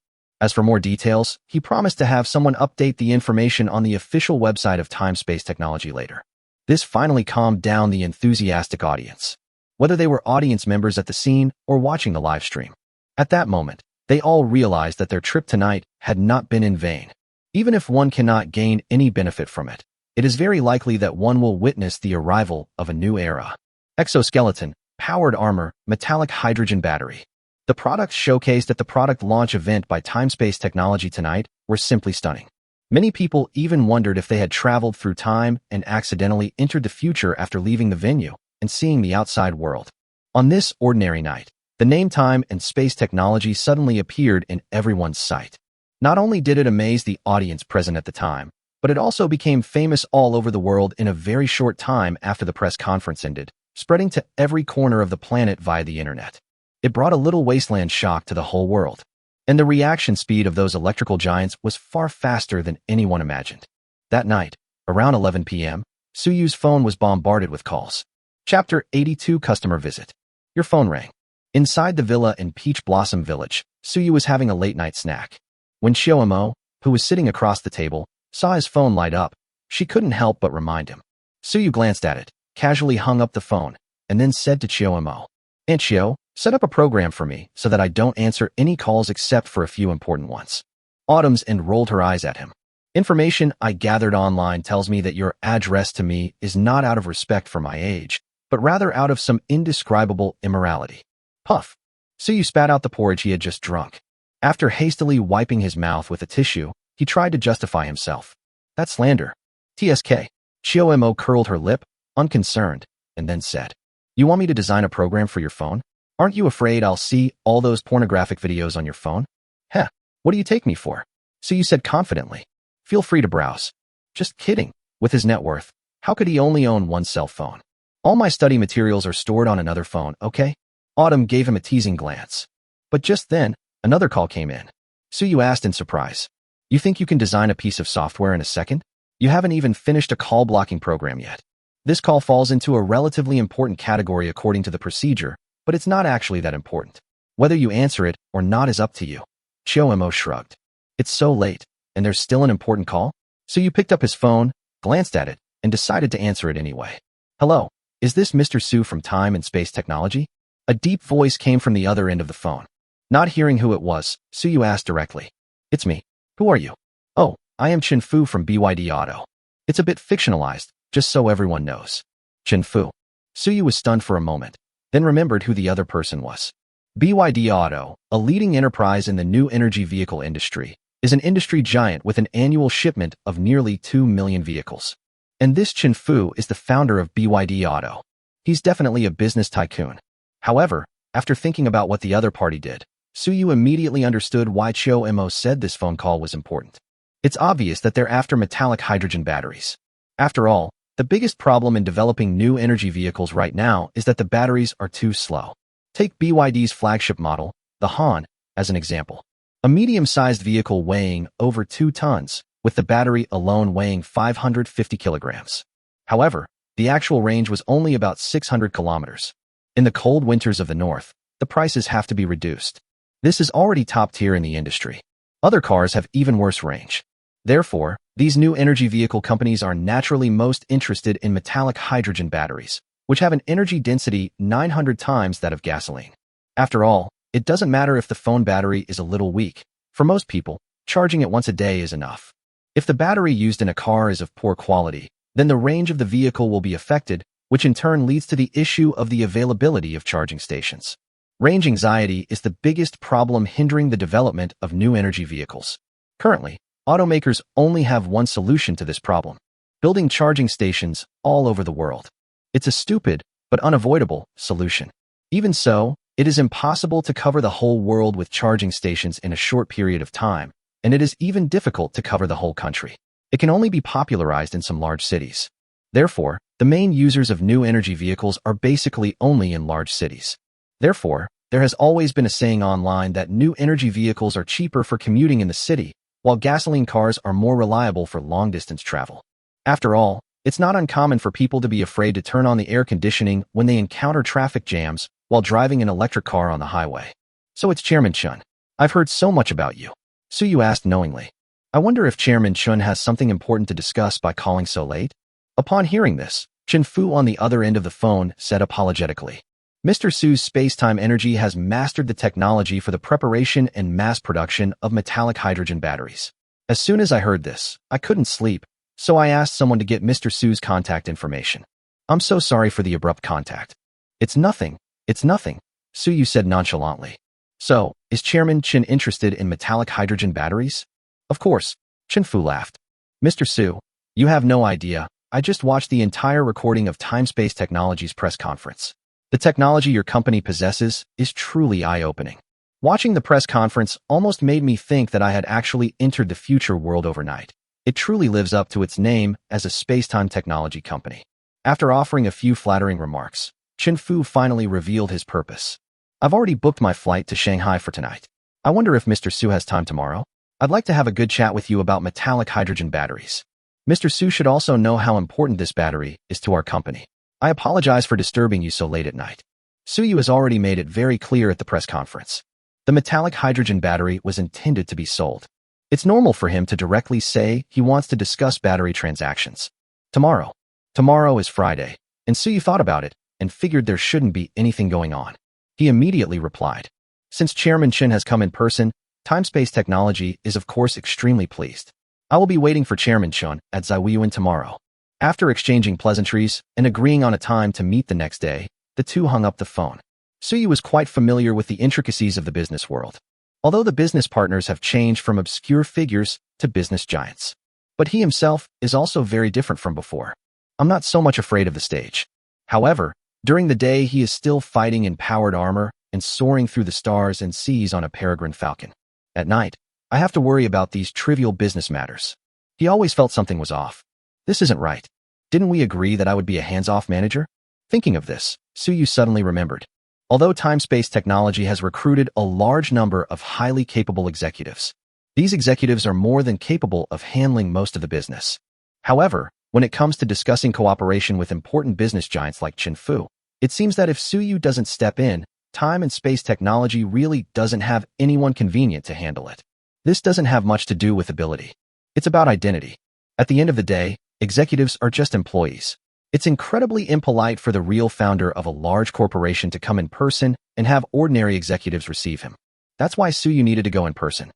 As for more details, he promised to have someone update the information on the official website of Time-Space Technology later. This finally calmed down the enthusiastic audience, whether they were audience members at the scene or watching the live stream. At that moment, they all realized that their trip tonight had not been in vain. Even if one cannot gain any benefit from it, it is very likely that one will witness the arrival of a new era. Exoskeleton, powered armor, metallic hydrogen battery. The products showcased at the product launch event by Time-Space Technology tonight were simply stunning. Many people even wondered if they had traveled through time and accidentally entered the future after leaving the venue and seeing the outside world. On this ordinary night, the name Time and Space Technology suddenly appeared in everyone's sight. Not only did it amaze the audience present at the time, but it also became famous all over the world in a very short time after the press conference ended, spreading to every corner of the planet via the internet. It brought a little wasteland shock to the whole world, and the reaction speed of those electrical giants was far faster than anyone imagined. That night, around 11 p.m., Suyu's phone was bombarded with calls. Chapter 82 Customer Visit. Your phone rang. Inside the villa in Peach Blossom Village, Suyu was having a late-night snack. When Xiaomo, who was sitting across the table, saw his phone light up, she couldn't help but remind him. Suyu glanced at it, casually hung up the phone, and then said to Xiaomo, "Aunt Xiao, set up a program for me so that I don't answer any calls except for a few important ones." Autumn's and rolled her eyes at him. "Information I gathered online tells me that your address to me is not out of respect for my age, but rather out of some indescribable immorality." Puff. Suyu spat out the porridge he had just drunk. After hastily wiping his mouth with a tissue, he tried to justify himself. "That's slander." TSK. Xiaomo curled her lip, unconcerned, and then said, "You want me to design a program for your phone? Aren't you afraid I'll see all those pornographic videos on your phone?" "Heh, what do you take me for?" Suyu said confidently. "Feel free to browse." "Just kidding. With his net worth, how could he only own one cell phone? All my study materials are stored on another phone, okay?" Autumn gave him a teasing glance. But just then, another call came in. Suyu asked in surprise, "You think you can design a piece of software in a second? You haven't even finished a call blocking program yet." This call falls into a relatively important category according to the procedure, but it's not actually that important. Whether you answer it or not is up to you. Xiaomo shrugged. "It's so late, and there's still an important call?" Suyu picked up his phone, glanced at it, and decided to answer it anyway. "Hello, is this Mr. Su from Time and Space Technology?" A deep voice came from the other end of the phone. Not hearing who it was, Suyu asked directly, "It's me. Who are you?" "Oh, I am Chen Fu from BYD Auto." It's a bit fictionalized, just so everyone knows. Chen Fu. Suyu was stunned for a moment, then remembered who the other person was. BYD Auto, a leading enterprise in the new energy vehicle industry, is an industry giant with an annual shipment of nearly 2 million vehicles. And this Chen Fu is the founder of BYD Auto. He's definitely a business tycoon. However, after thinking about what the other party did, Suyu immediately understood why Xiaomo said this phone call was important. It's obvious that they're after metallic hydrogen batteries. After all, the biggest problem in developing new energy vehicles right now is that the batteries are too slow. Take BYD's flagship model, the Han, as an example. A medium-sized vehicle weighing over 2 tons, with the battery alone weighing 550 kilograms. However, The actual range was only about 600 kilometers. In the cold winters of the north, the prices have to be reduced. This is already top tier in the industry. Other cars have even worse range. Therefore, these new energy vehicle companies are naturally most interested in metallic hydrogen batteries, which have an energy density 900 times that of gasoline. After all, it doesn't matter if the phone battery is a little weak. For most people, charging it once a day is enough. If the battery used in a car is of poor quality, then the range of the vehicle will be affected, which in turn leads to the issue of the availability of charging stations. Range anxiety is the biggest problem hindering the development of new energy vehicles. Currently, automakers only have one solution to this problem: building charging stations all over the world. It's a stupid, but unavoidable, solution. Even so, it is impossible to cover the whole world with charging stations in a short period of time, and it is even difficult to cover the whole country. It can only be popularized in some large cities. Therefore, the main users of new energy vehicles are basically only in large cities. Therefore, there has always been a saying online that new energy vehicles are cheaper for commuting in the city, while gasoline cars are more reliable for long-distance travel. After all, it's not uncommon for people to be afraid to turn on the air conditioning when they encounter traffic jams while driving an electric car on the highway. So it's Chairman Chun. I've heard so much about you. Suyu asked knowingly. I wonder if Chairman Chun has something important to discuss by calling so late? Upon hearing this, Chen Fu on the other end of the phone said apologetically, Mr. Su's Spacetime Energy has mastered the technology for the preparation and mass production of metallic hydrogen batteries. As soon as I heard this, I couldn't sleep, so I asked someone to get Mr. Su's contact information. I'm so sorry for the abrupt contact. It's nothing, Suyu said nonchalantly. So, is Chairman Chen interested in metallic hydrogen batteries? Of course, Chen Fu laughed. Mr. Su, you have no idea. I just watched the entire recording of Time-Space Technologies press conference. The technology your company possesses is truly eye-opening. Watching the press conference almost made me think that I had actually entered the future world overnight. It truly lives up to its name as a space-time technology company. After offering a few flattering remarks, Chen Fu finally revealed his purpose. I've already booked my flight to Shanghai for tonight. I wonder if Mr. Su has time tomorrow? I'd like to have a good chat with you about metallic hydrogen batteries. Mr. Su should also know how important this battery is to our company. I apologize for disturbing you so late at night. Suyu has already made it very clear at the press conference. The metallic hydrogen battery was intended to be sold. It's normal for him to directly say he wants to discuss battery transactions. Tomorrow. Tomorrow is Friday, and Suyu thought about it and figured there shouldn't be anything going on. He immediately replied. Since Chairman Chen has come in person, Time-Space Technology is of course extremely pleased. I will be waiting for Chairman Chen at Zaiwuyuan tomorrow. After exchanging pleasantries and agreeing on a time to meet the next day, the two hung up the phone. Suyu was quite familiar with the intricacies of the business world. Although the business partners have changed from obscure figures to business giants. But he himself is also very different from before. I'm not so much afraid of the stage. However, during the day he is still fighting in powered armor and soaring through the stars and seas on a peregrine falcon. At night, I have to worry about these trivial business matters. He always felt something was off. This isn't right. Didn't we agree that I would be a hands-off manager? Thinking of this, Suyu suddenly remembered. Although Time-Space Technology has recruited a large number of highly capable executives, these executives are more than capable of handling most of the business. However, when it comes to discussing cooperation with important business giants like Chen Fu, it seems that if Suyu doesn't step in, Time and Space Technology really doesn't have anyone convenient to handle it. This doesn't have much to do with ability. It's about identity. At the end of the day, executives are just employees. It's incredibly impolite for the real founder of a large corporation to come in person and have ordinary executives receive him. That's why Suyu needed to go in person.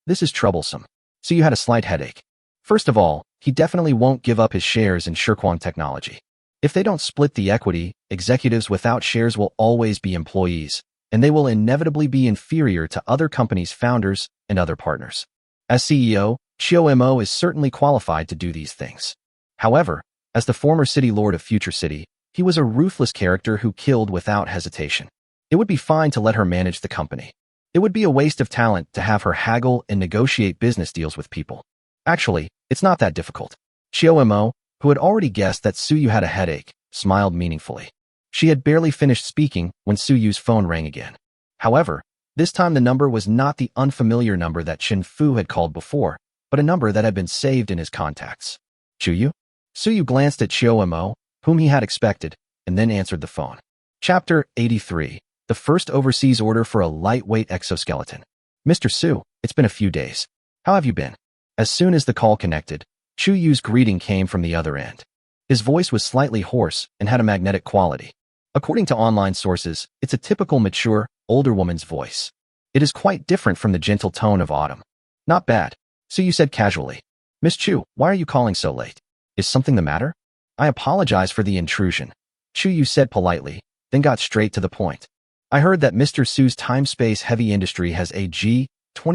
This is troublesome. Suyu had a slight headache. First of all, he definitely won't give up his shares in Shirkwang Technology. If they don't split the equity, executives without shares will always be employees, and they will inevitably be inferior to other companies' founders and other partners. As CEO, Chiu Mo is certainly qualified to do these things. However, as the former city lord of Future City, he was a ruthless character who killed without hesitation. It would be fine to let her manage the company. It would be a waste of talent to have her haggle and negotiate business deals with people. Actually, it's not that difficult. Chiu Mo, who had already guessed that Suyu had a headache, smiled meaningfully. She had barely finished speaking when Suyu's phone rang again. However, this time the number was not the unfamiliar number that Chen Fu had called before, but a number that had been saved in his contacts. Chuyu? Suyu glanced at Chiu Mo, whom he had expected, and then answered the phone. Chapter 83. The first overseas order for a lightweight exoskeleton. Mr. Su, it's been a few days. How have you been? As soon as the call connected, Chu Yu's greeting came from the other end. His voice was slightly hoarse and had a magnetic quality. According to online sources, it's a typical mature, older woman's voice. It is quite different from the gentle tone of autumn. Not bad. So you said casually. Miss Chu, why are you calling so late? Is something the matter? I apologize for the intrusion. Chu Yu said politely, then got straight to the point. I heard that Mr. Su's time-space heavy industry has a G20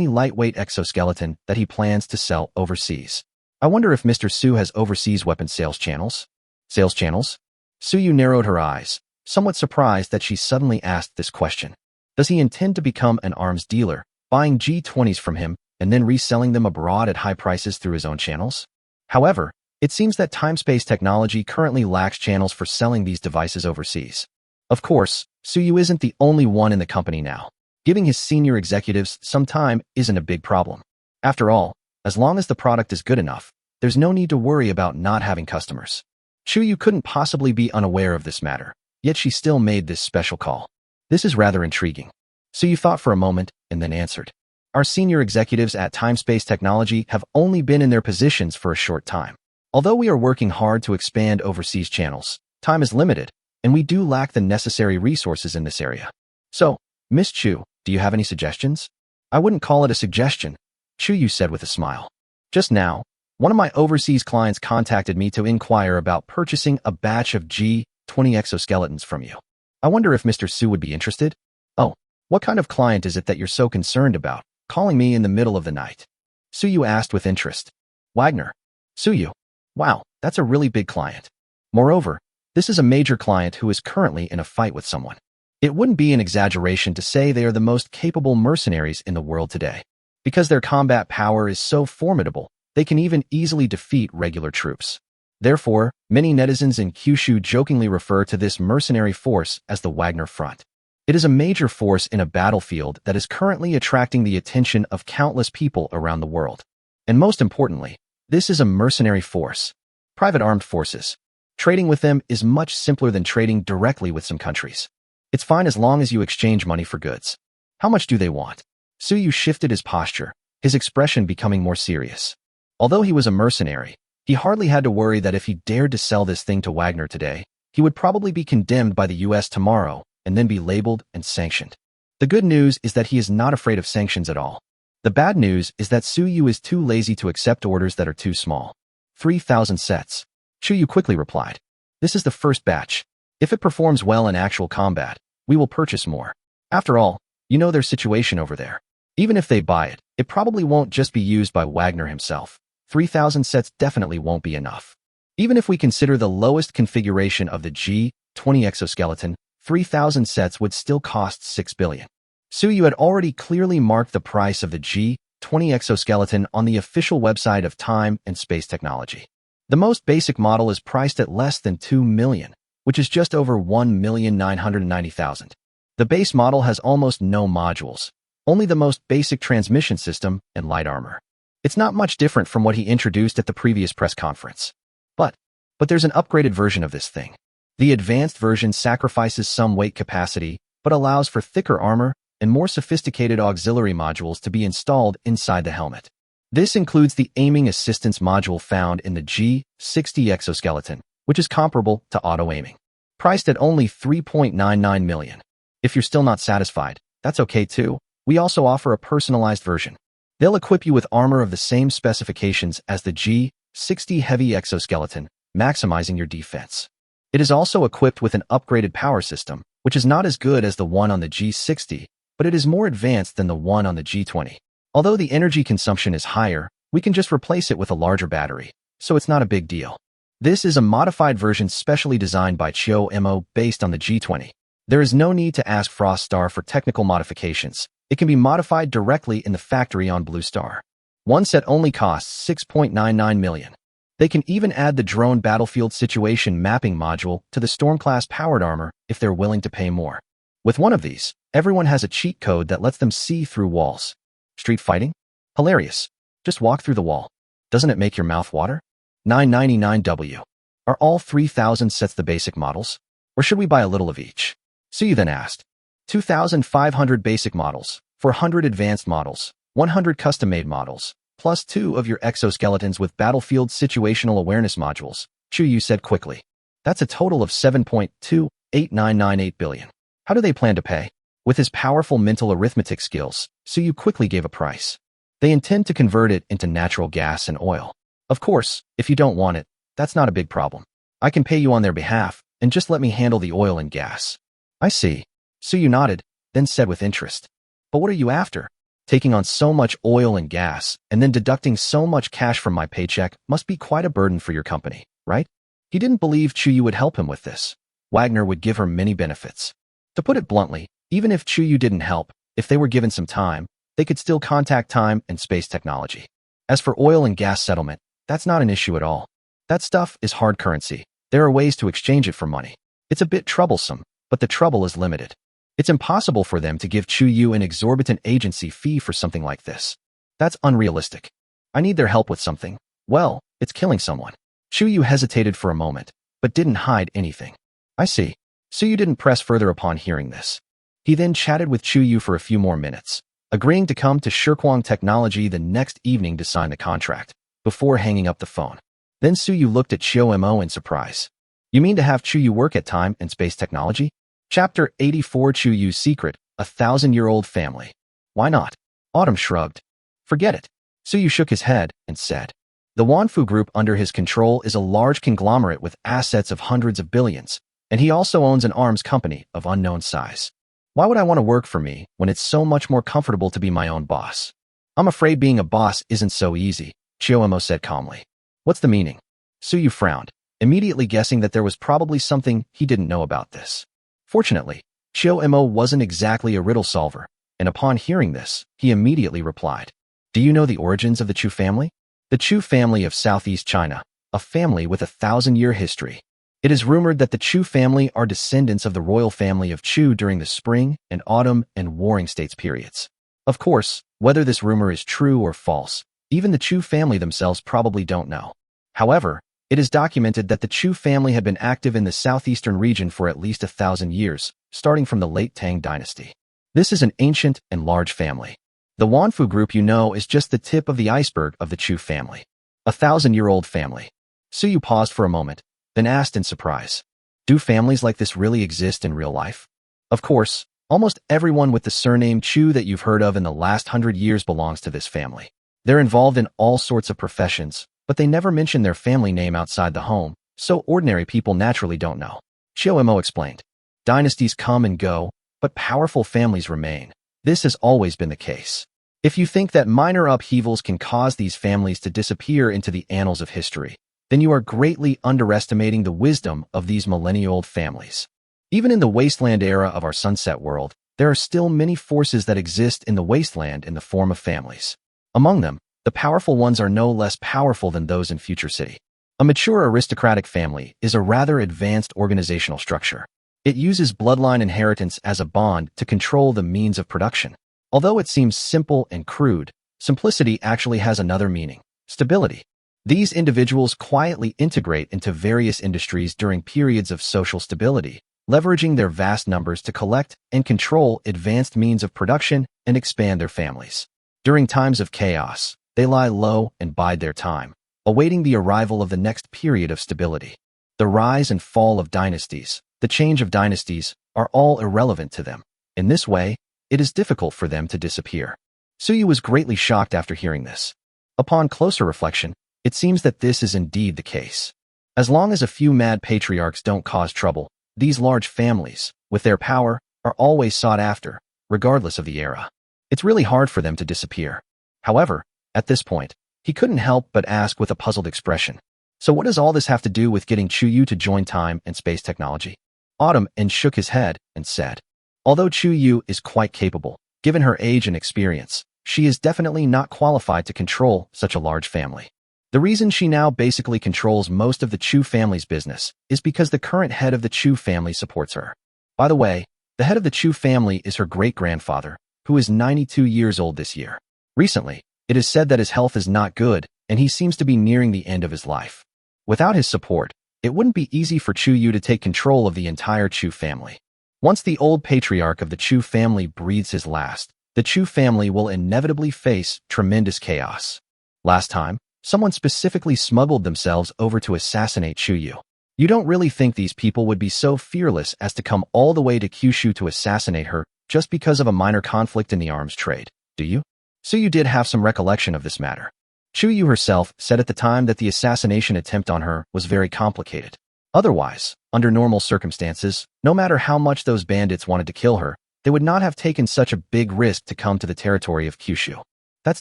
lightweight exoskeleton that he plans to sell overseas. I wonder if Mr. Su has overseas weapon sales channels? Sales channels? Su Yu narrowed her eyes, somewhat surprised that she suddenly asked this question. Does he intend to become an arms dealer, buying G20s from him and then reselling them abroad at high prices through his own channels? However, it seems that time-space technology currently lacks channels for selling these devices overseas. Of course, Su Yu isn't the only one in the company now. Giving his senior executives some time isn't a big problem. After all, as long as the product is good enough, there's no need to worry about not having customers. Chu Yu couldn't possibly be unaware of this matter, yet she still made this special call. This is rather intriguing. Su Yu thought for a moment and then answered. Our senior executives at Time-Space Technology have only been in their positions for a short time. Although we are working hard to expand overseas channels, time is limited, and we do lack the necessary resources in this area. So, Miss Chu, do you have any suggestions? I wouldn't call it a suggestion, Chu Yu said with a smile. Just now, one of my overseas clients contacted me to inquire about purchasing a batch of G20 exoskeletons from you. I wonder if Mr. Su would be interested? Oh, what kind of client is it that you're so concerned about, calling me in the middle of the night? Su Yu asked with interest. Wagner. Su Yu. Wow, that's a really big client. Moreover, this is a major client who is currently in a fight with someone. It wouldn't be an exaggeration to say they are the most capable mercenaries in the world today. Because their combat power is so formidable, they can even easily defeat regular troops. Therefore, many netizens in Kyushu jokingly refer to this mercenary force as the Wagner Front. It is a major force in a battlefield that is currently attracting the attention of countless people around the world. And most importantly, this is a mercenary force. Private armed forces. Trading with them is much simpler than trading directly with some countries. It's fine as long as you exchange money for goods. How much do they want? Su Yu shifted his posture, his expression becoming more serious. Although he was a mercenary, he hardly had to worry that if he dared to sell this thing to Wagner today, he would probably be condemned by the US tomorrow and then be labeled and sanctioned. The good news is that he is not afraid of sanctions at all. The bad news is that Su Yu is too lazy to accept orders that are too small. 3,000 sets. Chu Yu quickly replied. This is the first batch. If it performs well in actual combat, we will purchase more. After all, you know their situation over there. Even if they buy it, it probably won't just be used by Wagner himself. 3,000 sets definitely won't be enough. Even if we consider the lowest configuration of the G20 exoskeleton, 3,000 sets would still cost 6 billion. Su Yu had already clearly marked the price of the G20 exoskeleton on the official website of Time and Space Technology. The most basic model is priced at less than 2 million, which is just over 1,990,000. The base model has almost no modules, only the most basic transmission system and light armor. It's not much different from what he introduced at the previous press conference. But there's an upgraded version of this thing. The advanced version sacrifices some weight capacity, but allows for thicker armor and more sophisticated auxiliary modules to be installed inside the helmet. This includes the aiming assistance module found in the G60 exoskeleton, which is comparable to auto-aiming. Priced at only 3.99 million. If you're still not satisfied, that's okay too. We also offer a personalized version. They'll equip you with armor of the same specifications as the G60 heavy exoskeleton, maximizing your defense. It is also equipped with an upgraded power system, which is not as good as the one on the G60, but it is more advanced than the one on the G20. Although the energy consumption is higher, we can just replace it with a larger battery, so it's not a big deal. This is a modified version specially designed by Chio Mo based on the G20. There is no need to ask Frost Star for technical modifications. It can be modified directly in the factory on Blue Star. One set only costs 6.99 million. They can even add the drone battlefield situation mapping module to the Storm-class powered armor if they're willing to pay more. With one of these, everyone has a cheat code that lets them see through walls. Street fighting? Hilarious. Just walk through the wall. Doesn't it make your mouth water? 999W. Are all 3,000 sets the basic models? Or should we buy a little of each? Suyu then asked. 2,500 basic models, 400 advanced models, 100 custom-made models, plus 2 of your exoskeletons with battlefield situational awareness modules, Chuyu said quickly. That's a total of 7.28998 billion. How do they plan to pay? With his powerful mental arithmetic skills, Suyu quickly gave a price. They intend to convert it into natural gas and oil. Of course, if you don't want it, that's not a big problem. I can pay you on their behalf, and just let me handle the oil and gas. I see. Suyu nodded, then said with interest. But what are you after? Taking on so much oil and gas, and then deducting so much cash from my paycheck must be quite a burden for your company, right? He didn't believe Chuyu would help him with this. Wagner would give her many benefits. To put it bluntly, even if Chuyu didn't help, if they were given some time, they could still contact time and space technology. As for oil and gas settlement, that's not an issue at all. That stuff is hard currency. There are ways to exchange it for money. It's a bit troublesome, but the trouble is limited. It's impossible for them to give Chuyu an exorbitant agency fee for something like this. That's unrealistic. I need their help with something. Well, it's killing someone. Chuyu hesitated for a moment, but didn't hide anything. I see. Suyu didn't press further upon hearing this. He then chatted with Chuyu for a few more minutes, agreeing to come to Shirkwang Technology the next evening to sign the contract, before hanging up the phone. Then Suyu looked at Chiu Mo in surprise. You mean to have Chuyu work at Time and Space Technology? Chapter 84 Chuyu's Secret, a 1,000-year-old family. Why not? Autumn shrugged. Forget it. Suyu shook his head and said. The Wanfu Group under his control is a large conglomerate with assets of hundreds of billions, and he also owns an arms company of unknown size. Why would I want to work for me when it's so much more comfortable to be my own boss? I'm afraid being a boss isn't so easy, Chiyomo said calmly. What's the meaning? Suyu frowned, immediately guessing that there was probably something he didn't know about this. Fortunately, Chiyomo wasn't exactly a riddle solver, and upon hearing this, he immediately replied. Do you know the origins of the Chu family? The Chu family of Southeast China, a family with a 1,000-year history. It is rumored that the Chu family are descendants of the royal family of Chu during the spring and autumn and warring states periods. Of course, whether this rumor is true or false, even the Chu family themselves probably don't know. However, it is documented that the Chu family had been active in the southeastern region for at least 1,000 years, starting from the late Tang dynasty. This is an ancient and large family. The Wanfu Group you know is just the tip of the iceberg of the Chu family. A 1,000-year-old family. Suyu paused for a moment, then asked in surprise. Do families like this really exist in real life? Of course, almost everyone with the surname Chu that you've heard of in the last 100 years belongs to this family. They're involved in all sorts of professions, but they never mention their family name outside the home, so ordinary people naturally don't know. Chiyomo explained. Dynasties come and go, but powerful families remain. This has always been the case. If you think that minor upheavals can cause these families to disappear into the annals of history, then you are greatly underestimating the wisdom of these millennia-old families. Even in the wasteland era of our sunset world, there are still many forces that exist in the wasteland in the form of families. Among them, the powerful ones are no less powerful than those in Future City. A mature aristocratic family is a rather advanced organizational structure. It uses bloodline inheritance as a bond to control the means of production. Although it seems simple and crude, simplicity actually has another meaning: stability. These individuals quietly integrate into various industries during periods of social stability, leveraging their vast numbers to collect and control advanced means of production and expand their families. During times of chaos, they lie low and bide their time, awaiting the arrival of the next period of stability. The rise and fall of dynasties, the change of dynasties, are all irrelevant to them. In this way, it is difficult for them to disappear. Suyu was greatly shocked after hearing this. Upon closer reflection, it seems that this is indeed the case. As long as a few mad patriarchs don't cause trouble, these large families, with their power, are always sought after, regardless of the era. It's really hard for them to disappear. However, at this point, he couldn't help but ask with a puzzled expression. So what does all this have to do with getting Chuyu to join Time and Space Technology? Autumn shook his head and said, although Chuyu is quite capable, given her age and experience, she is definitely not qualified to control such a large family. The reason she now basically controls most of the Chu family's business is because the current head of the Chu family supports her. By the way, the head of the Chu family is her great-grandfather, who is 92 years old this year. Recently, it is said that his health is not good, and he seems to be nearing the end of his life. Without his support, it wouldn't be easy for Chu Yu to take control of the entire Chu family. Once the old patriarch of the Chu family breathes his last, the Chu family will inevitably face tremendous chaos. Last time, someone specifically smuggled themselves over to assassinate Chu Yu. You don't really think these people would be so fearless as to come all the way to Kyushu to assassinate her just because of a minor conflict in the arms trade, do you? So you did have some recollection of this matter. Chu Yu herself said at the time that the assassination attempt on her was very complicated. Otherwise, under normal circumstances, no matter how much those bandits wanted to kill her, they would not have taken such a big risk to come to the territory of Kyushu. That's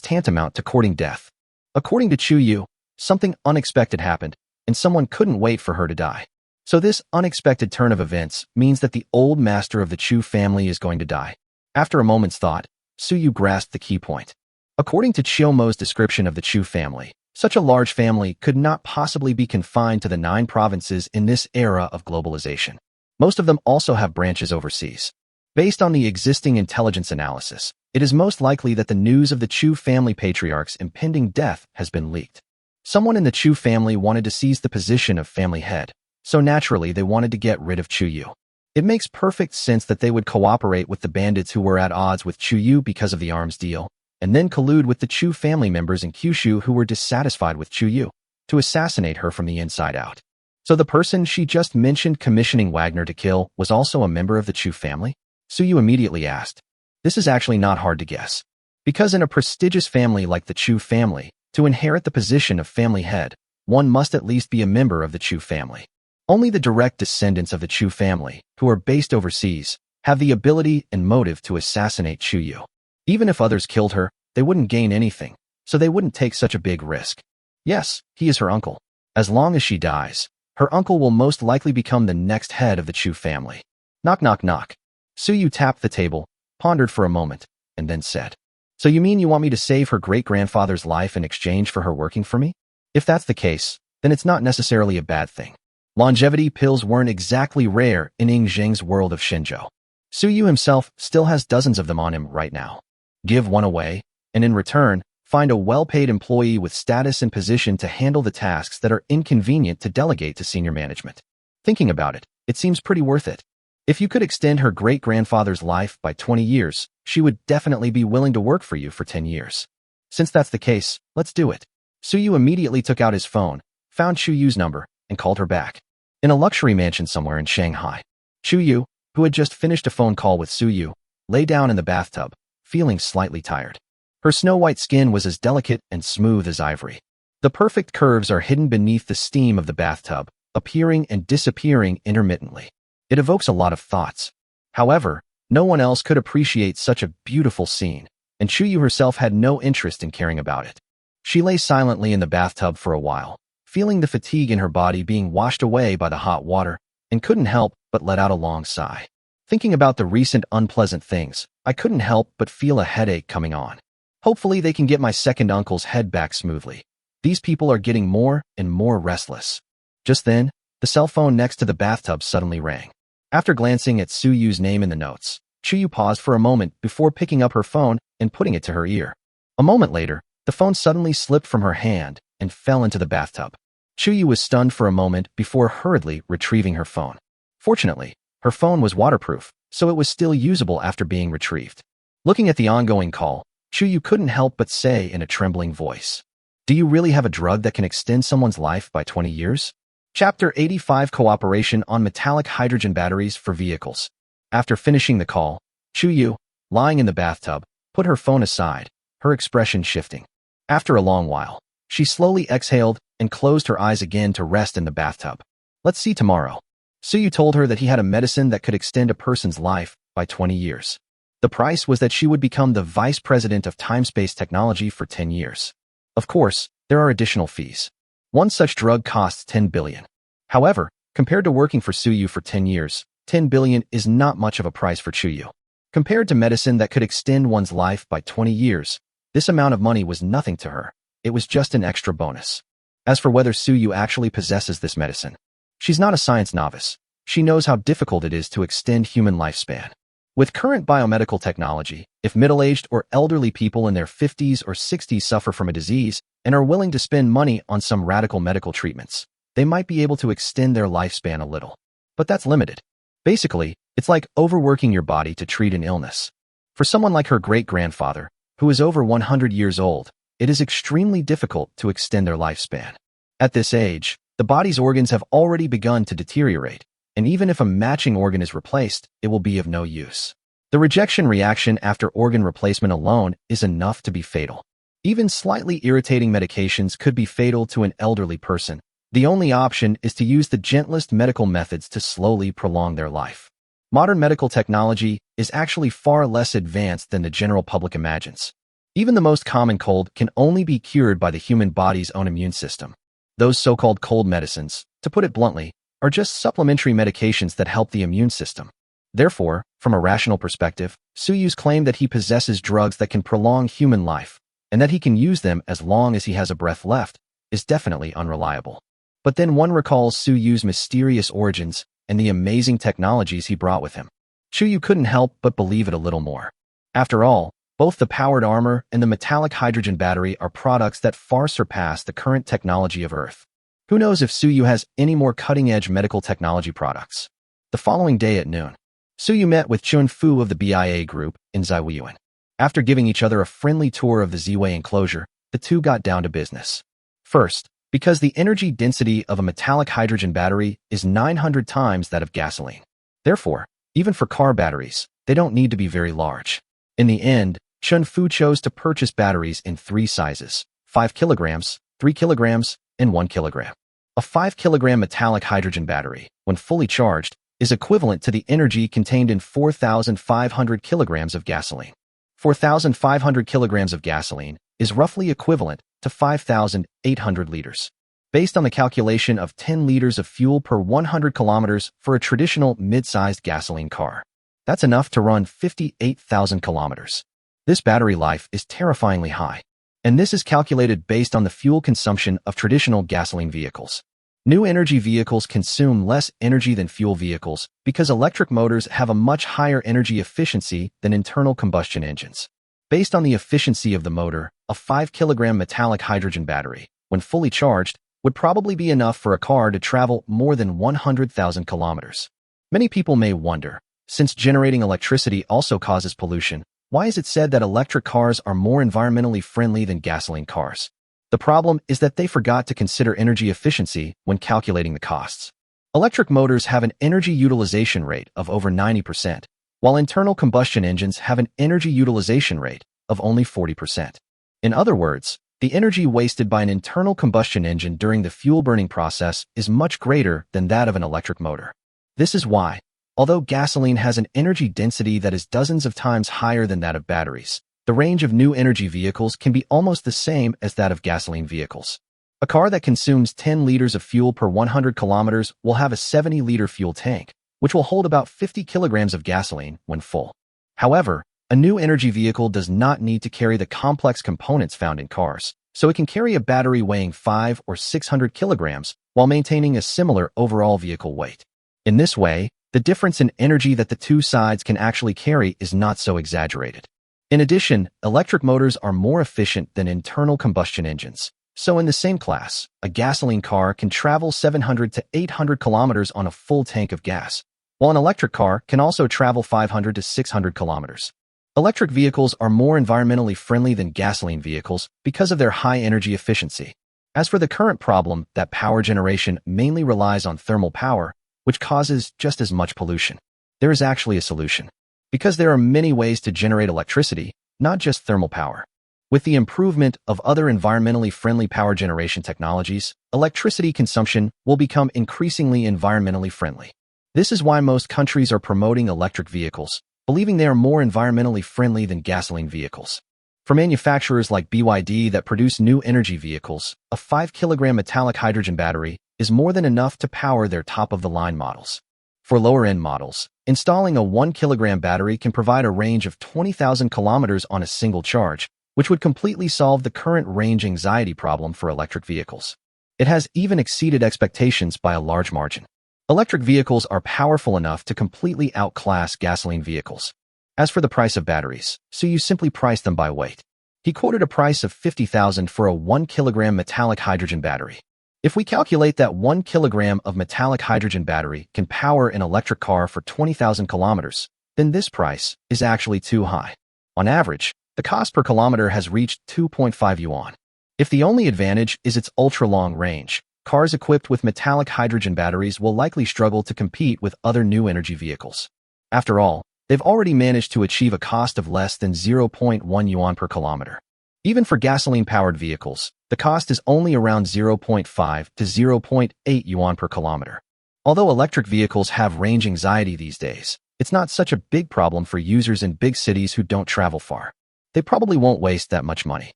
tantamount to courting death. According to Chu Yu, something unexpected happened, and someone couldn't wait for her to die. So this unexpected turn of events means that the old master of the Chu family is going to die. After a moment's thought, Su Yu grasped the key point. According to Chiyomo's description of the Chu family, such a large family could not possibly be confined to the 9 provinces in this era of globalization. Most of them also have branches overseas. Based on the existing intelligence analysis, it is most likely that the news of the Chu family patriarch's impending death has been leaked. Someone in the Chu family wanted to seize the position of family head, so naturally they wanted to get rid of Chu Yu. It makes perfect sense that they would cooperate with the bandits who were at odds with Chu Yu because of the arms deal, and then collude with the Chu family members in Kyushu who were dissatisfied with Chu Yu, to assassinate her from the inside out. So the person she just mentioned commissioning Wagner to kill was also a member of the Chu family? Su Yu immediately asked. This is actually not hard to guess. Because in a prestigious family like the Chu family, to inherit the position of family head, one must at least be a member of the Chu family. Only the direct descendants of the Chu family, who are based overseas, have the ability and motive to assassinate Chu Yu. Even if others killed her, they wouldn't gain anything, so they wouldn't take such a big risk. Yes, he is her uncle. As long as she dies, her uncle will most likely become the next head of the Chu family. Knock, knock, knock. Su Yu tapped the table, pondered for a moment, and then said, So you mean you want me to save her great-grandfather's life in exchange for her working for me? If that's the case, then it's not necessarily a bad thing. Longevity pills weren't exactly rare in Ing Zheng's world of Shenzhou. Su Yu himself still has dozens of them on him right now. Give one away, and in return, find a well-paid employee with status and position to handle the tasks that are inconvenient to delegate to senior management. Thinking about it, it seems pretty worth it. If you could extend her great-grandfather's life by 20 years, she would definitely be willing to work for you for 10 years. Since that's the case, let's do it. Su Yu immediately took out his phone, found Chu Yu's number, and called her back. In a luxury mansion somewhere in Shanghai, Chu Yu, who had just finished a phone call with Su Yu, lay down in the bathtub, feeling slightly tired. Her snow-white skin was as delicate and smooth as ivory. The perfect curves are hidden beneath the steam of the bathtub, appearing and disappearing intermittently. It evokes a lot of thoughts. However, no one else could appreciate such a beautiful scene, and Chu Yu herself had no interest in caring about it. She lay silently in the bathtub for a while, feeling the fatigue in her body being washed away by the hot water, and couldn't help but let out a long sigh. Thinking about the recent unpleasant things, I couldn't help but feel a headache coming on. Hopefully they can get my second uncle's head back smoothly. These people are getting more and more restless. Just then, the cell phone next to the bathtub suddenly rang. After glancing at Su Yu's name in the notes, Chu Yu paused for a moment before picking up her phone and putting it to her ear. A moment later, the phone suddenly slipped from her hand and fell into the bathtub. Chu Yu was stunned for a moment before hurriedly retrieving her phone. Fortunately, her phone was waterproof, so it was still usable after being retrieved. Looking at the ongoing call, Chu Yu couldn't help but say in a trembling voice, Do you really have a drug that can extend someone's life by 20 years? Chapter 85 Cooperation on Metallic Hydrogen Batteries for Vehicles. After finishing the call, Chu Yu, lying in the bathtub, put her phone aside, her expression shifting. After a long while, she slowly exhaled and closed her eyes again to rest in the bathtub. Let's see tomorrow. Su Yu told her that he had a medicine that could extend a person's life by 20 years. The price was that she would become the vice president of time-space technology for 10 years. Of course, there are additional fees. One such drug costs 10 billion. However, compared to working for Su Yu for 10 years, 10 billion is not much of a price for Chu Yu. Compared to medicine that could extend one's life by 20 years, this amount of money was nothing to her. It was just an extra bonus. As for whether Su Yu actually possesses this medicine, she's not a science novice. She knows how difficult it is to extend human lifespan. With current biomedical technology, if middle-aged or elderly people in their 50s or 60s suffer from a disease and are willing to spend money on some radical medical treatments, they might be able to extend their lifespan a little. But that's limited. Basically, it's like overworking your body to treat an illness. For someone like her great-grandfather, who is over 100 years old, it is extremely difficult to extend their lifespan. At this age, the body's organs have already begun to deteriorate, and even if a matching organ is replaced, it will be of no use. The rejection reaction after organ replacement alone is enough to be fatal. Even slightly irritating medications could be fatal to an elderly person. The only option is to use the gentlest medical methods to slowly prolong their life. Modern medical technology is actually far less advanced than the general public imagines. Even the most common cold can only be cured by the human body's own immune system. Those so-called cold medicines, to put it bluntly, are just supplementary medications that help the immune system. Therefore, from a rational perspective, Suyu's claim that he possesses drugs that can prolong human life, and that he can use them as long as he has a breath left, is definitely unreliable. But then one recalls Suyu's mysterious origins and the amazing technologies he brought with him. Suyu couldn't help but believe it a little more. After all, both the powered armor and the metallic hydrogen battery are products that far surpass the current technology of Earth. Who knows if Suyu has any more cutting-edge medical technology products? The following day at noon, Suyu met with Chun Fu of the BIA group in Ziwiyuan. After giving each other a friendly tour of the Ziwei enclosure, the two got down to business. First, because the energy density of a metallic hydrogen battery is 900 times that of gasoline. Therefore, even for car batteries, they don't need to be very large. In the end, Chun Fu chose to purchase batteries in 3 sizes: 5 kilograms, 3 kilograms, and 1 kilogram. A 5 kilogram metallic hydrogen battery, when fully charged, is equivalent to the energy contained in 4,500 kilograms of gasoline. 4,500 kilograms of gasoline is roughly equivalent to 5,800 liters. Based on the calculation of 10 liters of fuel per 100 kilometers for a traditional mid-sized gasoline car, that's enough to run 58,000 kilometers. This battery life is terrifyingly high, and this is calculated based on the fuel consumption of traditional gasoline vehicles. New energy vehicles consume less energy than fuel vehicles because electric motors have a much higher energy efficiency than internal combustion engines. Based on the efficiency of the motor, a 5 kilogram metallic hydrogen battery, when fully charged, would probably be enough for a car to travel more than 100,000 kilometers. Many people may wonder, since generating electricity also causes pollution, why is it said that electric cars are more environmentally friendly than gasoline cars? The problem is that they forgot to consider energy efficiency when calculating the costs. Electric motors have an energy utilization rate of over 90%, while internal combustion engines have an energy utilization rate of only 40%. In other words, the energy wasted by an internal combustion engine during the fuel-burning process is much greater than that of an electric motor. This is why, although gasoline has an energy density that is dozens of times higher than that of batteries, the range of new energy vehicles can be almost the same as that of gasoline vehicles. A car that consumes 10 liters of fuel per 100 kilometers will have a 70-liter fuel tank, which will hold about 50 kilograms of gasoline when full. However, a new energy vehicle does not need to carry the complex components found in cars, so it can carry a battery weighing 500 or 600 kilograms while maintaining a similar overall vehicle weight. In this way, the difference in energy that the two sides can actually carry is not so exaggerated. In addition, electric motors are more efficient than internal combustion engines. So in the same class, a gasoline car can travel 700 to 800 kilometers on a full tank of gas, while an electric car can also travel 500 to 600 kilometers. Electric vehicles are more environmentally friendly than gasoline vehicles because of their high energy efficiency. As for the current problem that power generation mainly relies on thermal power, which causes just as much pollution, there is actually a solution. Because there are many ways to generate electricity, not just thermal power. With the improvement of other environmentally friendly power generation technologies, electricity consumption will become increasingly environmentally friendly. This is why most countries are promoting electric vehicles, believing they are more environmentally friendly than gasoline vehicles. For manufacturers like BYD that produce new energy vehicles, a 5 kilogram metallic hydrogen battery is more than enough to power their top-of-the-line models. For lower-end models, installing a 1 kilogram battery can provide a range of 20,000 kilometers on a single charge, which would completely solve the current range anxiety problem for electric vehicles. It has even exceeded expectations by a large margin. Electric vehicles are powerful enough to completely outclass gasoline vehicles. As for the price of batteries, so you simply price them by weight. He quoted a price of 50,000 for a 1 kilogram metallic hydrogen battery. If we calculate that 1 kilogram of metallic hydrogen battery can power an electric car for 20,000 kilometers, then this price is actually too high. On average, the cost per kilometer has reached 2.5 yuan. If the only advantage is its ultra-long range, cars equipped with metallic hydrogen batteries will likely struggle to compete with other new energy vehicles. After all, they've already managed to achieve a cost of less than 0.1 yuan per kilometer. Even for gasoline-powered vehicles, the cost is only around 0.5 to 0.8 yuan per kilometer. Although electric vehicles have range anxiety these days, it's not such a big problem for users in big cities who don't travel far. They probably won't waste that much money.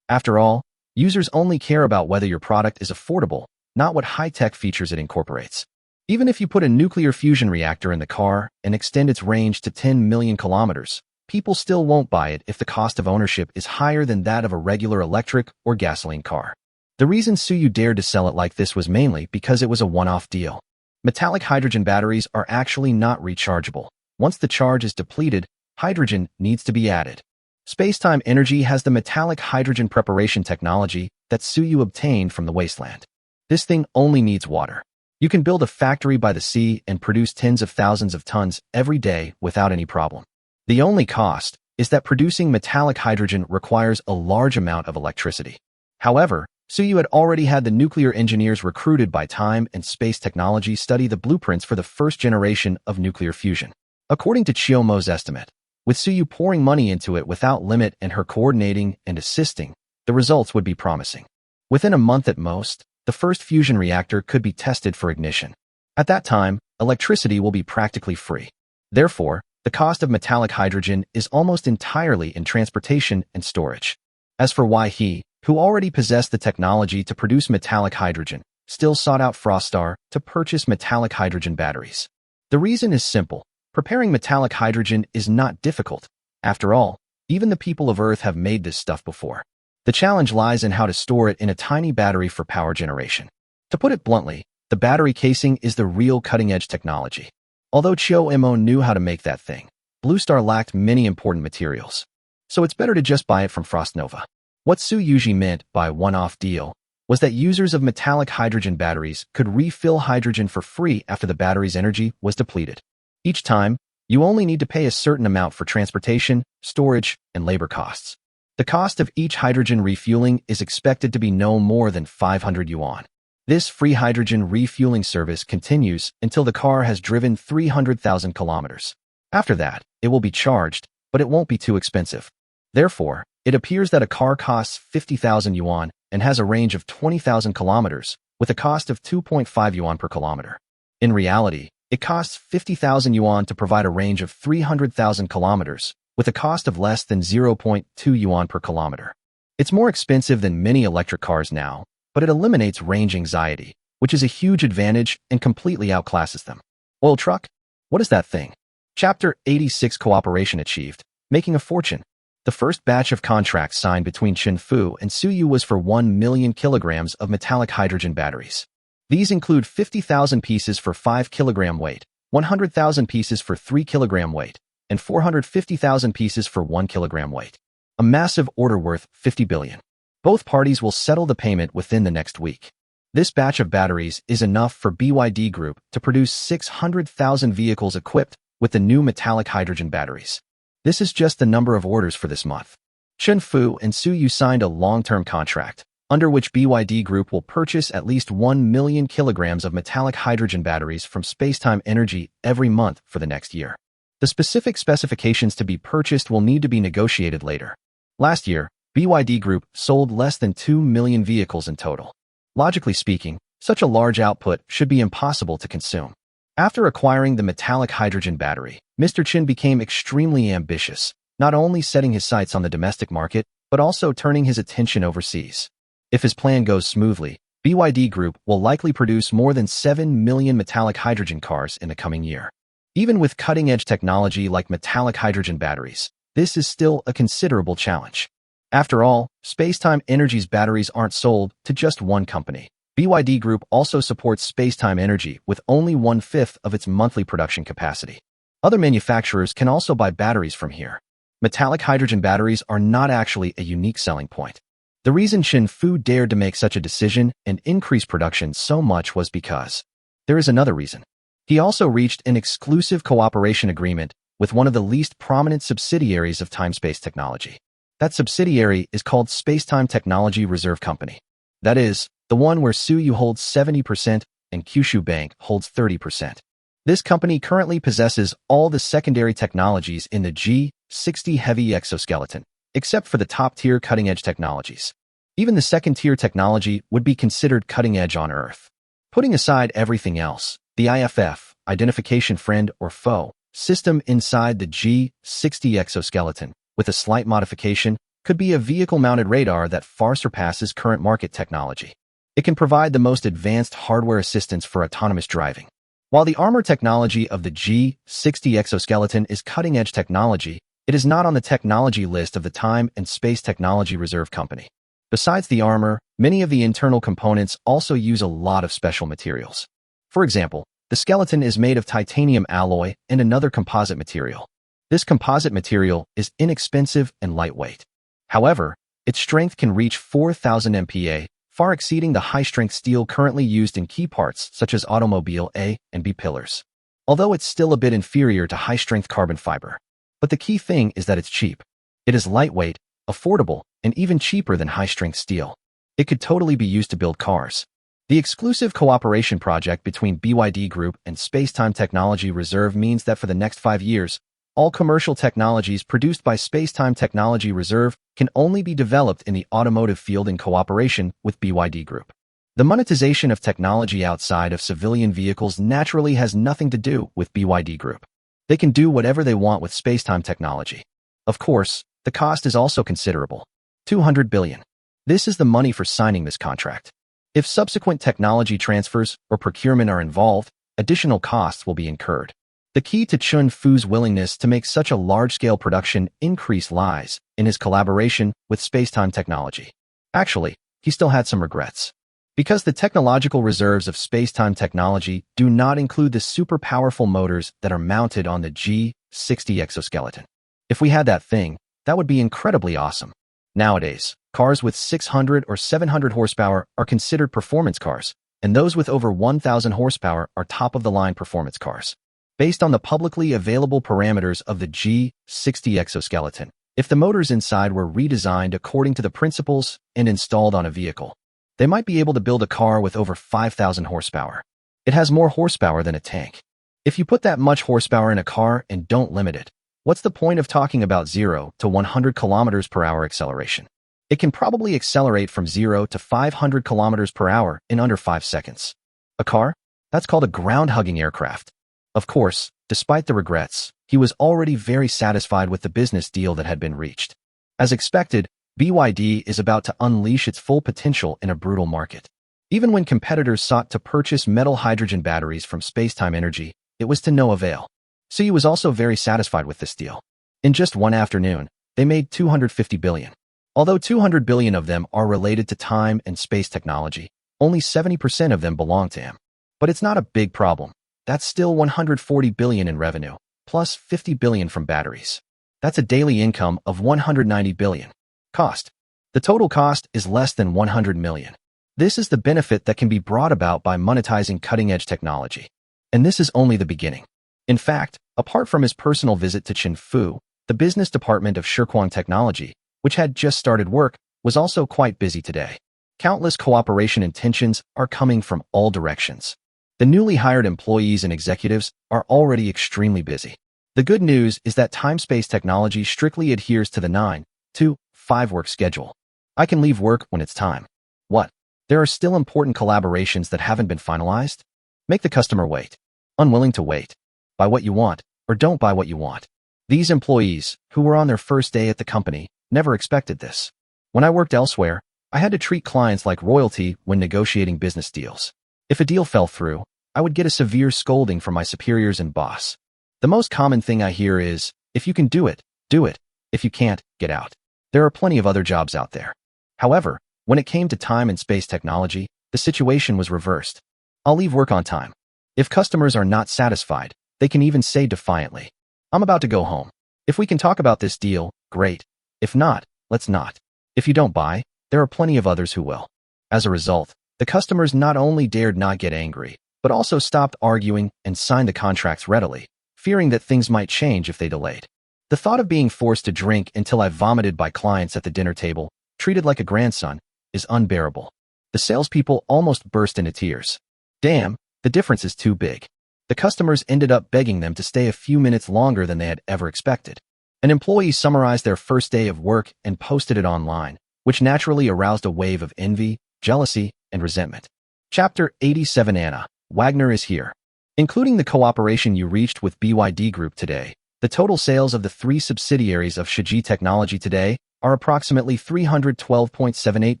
After all, users only care about whether your product is affordable, not what high-tech features it incorporates. Even if you put a nuclear fusion reactor in the car and extend its range to 10 million kilometers, people still won't buy it if the cost of ownership is higher than that of a regular electric or gasoline car. The reason Suyu dared to sell it like this was mainly because it was a one-off deal. Metallic hydrogen batteries are actually not rechargeable. Once the charge is depleted, hydrogen needs to be added. Spacetime Energy has the metallic hydrogen preparation technology that Suyu obtained from the wasteland. This thing only needs water. You can build a factory by the sea and produce tens of thousands of tons every day without any problem. The only cost is that producing metallic hydrogen requires a large amount of electricity. However, Suyu had already had the nuclear engineers recruited by time and space technology study the blueprints for the first generation of nuclear fusion. According to Chiyomo's estimate, with Suyu pouring money into it without limit and her coordinating and assisting, the results would be promising. Within a month at most, the first fusion reactor could be tested for ignition. At that time, electricity will be practically free. Therefore, the cost of metallic hydrogen is almost entirely in transportation and storage. As for why he, who already possessed the technology to produce metallic hydrogen, still sought out Frostar to purchase metallic hydrogen batteries. The reason is simple. Preparing metallic hydrogen is not difficult. After all, even the people of Earth have made this stuff before. The challenge lies in how to store it in a tiny battery for power generation. To put it bluntly, the battery casing is the real cutting-edge technology. Although Chiyomo knew how to make that thing, Bluestar lacked many important materials. So it's better to just buy it from Frostnova. What Suyu meant by one-off deal was that users of metallic hydrogen batteries could refill hydrogen for free after the battery's energy was depleted. Each time, you only need to pay a certain amount for transportation, storage, and labor costs. The cost of each hydrogen refueling is expected to be no more than 500 yuan. This free hydrogen refueling service continues until the car has driven 300,000 kilometers. After that, it will be charged, but it won't be too expensive. Therefore, it appears that a car costs 50,000 yuan and has a range of 20,000 kilometers, with a cost of 2.5 yuan per kilometer. In reality, it costs 50,000 yuan to provide a range of 300,000 kilometers, with a cost of less than 0.2 yuan per kilometer. It's more expensive than many electric cars now, but it eliminates range anxiety, which is a huge advantage and completely outclasses them. Oil truck? What is that thing? Chapter 86 Cooperation achieved, making a fortune. The first batch of contracts signed between Chinfu and Suyu was for 1 million kilograms of metallic hydrogen batteries. These include 50,000 pieces for 5 kilogram weight, 100,000 pieces for 3 kilogram weight, and 450,000 pieces for 1 kilogram weight. A massive order worth 50 billion. Both parties will settle the payment within the next week. This batch of batteries is enough for BYD Group to produce 600,000 vehicles equipped with the new metallic hydrogen batteries. This is just the number of orders for this month. Chinfu and Suyu signed a long-term contract, under which BYD Group will purchase at least 1 million kilograms of metallic hydrogen batteries from Spacetime Energy every month for the next year. The specific specifications to be purchased will need to be negotiated later. Last year, BYD Group sold less than 2 million vehicles in total. Logically speaking, such a large output should be impossible to consume. After acquiring the metallic hydrogen battery, Mr. Chin became extremely ambitious, not only setting his sights on the domestic market, but also turning his attention overseas. If his plan goes smoothly, BYD Group will likely produce more than 7 million metallic hydrogen cars in the coming year. Even with cutting-edge technology like metallic hydrogen batteries, this is still a considerable challenge. After all, Spacetime Energy's batteries aren't sold to just one company. BYD Group also supports Spacetime Energy with only 1/5 of its monthly production capacity. Other manufacturers can also buy batteries from here. Metallic hydrogen batteries are not actually a unique selling point. The reason Chen Fu dared to make such a decision and increase production so much was because there is another reason. He also reached an exclusive cooperation agreement with one of the least prominent subsidiaries of Time-Space Technology. That subsidiary is called Spacetime Technology Reserve Company. That is, the one where Suyu holds 70% and Kyushu Bank holds 30%. This company currently possesses all the secondary technologies in the G60 heavy exoskeleton, except for the top-tier cutting-edge technologies. Even the second-tier technology would be considered cutting-edge on Earth. Putting aside everything else, the IFF, identification friend or foe, system inside the G60 exoskeleton, with a slight modification, could be a vehicle-mounted radar that far surpasses current market technology. It can provide the most advanced hardware assistance for autonomous driving. While the armor technology of the G60 exoskeleton is cutting-edge technology, it is not on the technology list of the Time and Space Technology Reserve Company. Besides the armor, many of the internal components also use a lot of special materials. For example, the skeleton is made of titanium alloy and another composite material. This composite material is inexpensive and lightweight. However, its strength can reach 4,000 MPa, far exceeding the high-strength steel currently used in key parts such as automobile A and B pillars. Although it's still a bit inferior to high-strength carbon fiber. But the key thing is that it's cheap. It is lightweight, affordable, and even cheaper than high-strength steel. It could totally be used to build cars. The exclusive cooperation project between BYD Group and Spacetime Technology Reserve means that for the next 5 years, all commercial technologies produced by Spacetime Technology Reserve can only be developed in the automotive field in cooperation with BYD Group. The monetization of technology outside of civilian vehicles naturally has nothing to do with BYD Group. They can do whatever they want with Spacetime technology. Of course, the cost is also considerable. 200 billion. This is the money for signing this contract. If subsequent technology transfers or procurement are involved, additional costs will be incurred. The key to Chen Fu's willingness to make such a large-scale production increase lies in his collaboration with Spacetime Technology. Actually, he still had some regrets. Because the technological reserves of Spacetime Technology do not include the super powerful motors that are mounted on the G60 exoskeleton. If we had that thing, that would be incredibly awesome. Nowadays, cars with 600 or 700 horsepower are considered performance cars, and those with over 1,000 horsepower are top-of-the-line performance cars. Based on the publicly available parameters of the G60 exoskeleton, if the motors inside were redesigned according to the principles and installed on a vehicle, they might be able to build a car with over 5,000 horsepower. It has more horsepower than a tank. If you put that much horsepower in a car and don't limit it, what's the point of talking about 0 to 100 kilometers per hour acceleration? It can probably accelerate from 0 to 500 kilometers per hour in under 5 seconds. A car? That's called a ground-hugging aircraft. Of course, despite the regrets, he was already very satisfied with the business deal that had been reached. As expected, BYD is about to unleash its full potential in a brutal market. Even when competitors sought to purchase metal hydrogen batteries from Spacetime Energy, it was to no avail. So he was also very satisfied with this deal. In just one afternoon, they made 250 billion. Although 200 billion of them are related to time and space technology, only 70% of them belong to him. But it's not a big problem. That's still 140 billion in revenue, plus 50 billion from batteries. That's a daily income of 190 billion. Cost. The total cost is less than 100 million. This is the benefit that can be brought about by monetizing cutting-edge technology. And this is only the beginning. In fact, apart from his personal visit to Chen Fu, the business department of Shirkwang Technology, which had just started work, was also quite busy today. Countless cooperation intentions are coming from all directions. The newly hired employees and executives are already extremely busy. The good news is that Time-Space Technology strictly adheres to the 9-to-5 work schedule. I can leave work when it's time. What? There are still important collaborations that haven't been finalized? Make the customer wait. Unwilling to wait. Buy what you want, or don't buy what you want. These employees, who were on their first day at the company, never expected this. When I worked elsewhere, I had to treat clients like royalty when negotiating business deals. If a deal fell through, I would get a severe scolding from my superiors and boss. The most common thing I hear is, if you can do it, do it. If you can't, get out. There are plenty of other jobs out there. However, when it came to time and space technology, the situation was reversed. I'll leave work on time. If customers are not satisfied, they can even say defiantly, I'm about to go home. If we can talk about this deal, great. If not, let's not. If you don't buy, there are plenty of others who will. As a result, the customers not only dared not get angry, but also stopped arguing and signed the contracts readily, fearing that things might change if they delayed. The thought of being forced to drink until I vomited by clients at the dinner table, treated like a grandson, is unbearable. The salespeople almost burst into tears. Damn, the difference is too big. The customers ended up begging them to stay a few minutes longer than they had ever expected. An employee summarized their first day of work and posted it online, which naturally aroused a wave of envy, jealousy, and resentment. Chapter 87 Anna, Wagner is here. Including the cooperation you reached with BYD Group today, the total sales of the 3 subsidiaries of Shiji Technology today are approximately 312.78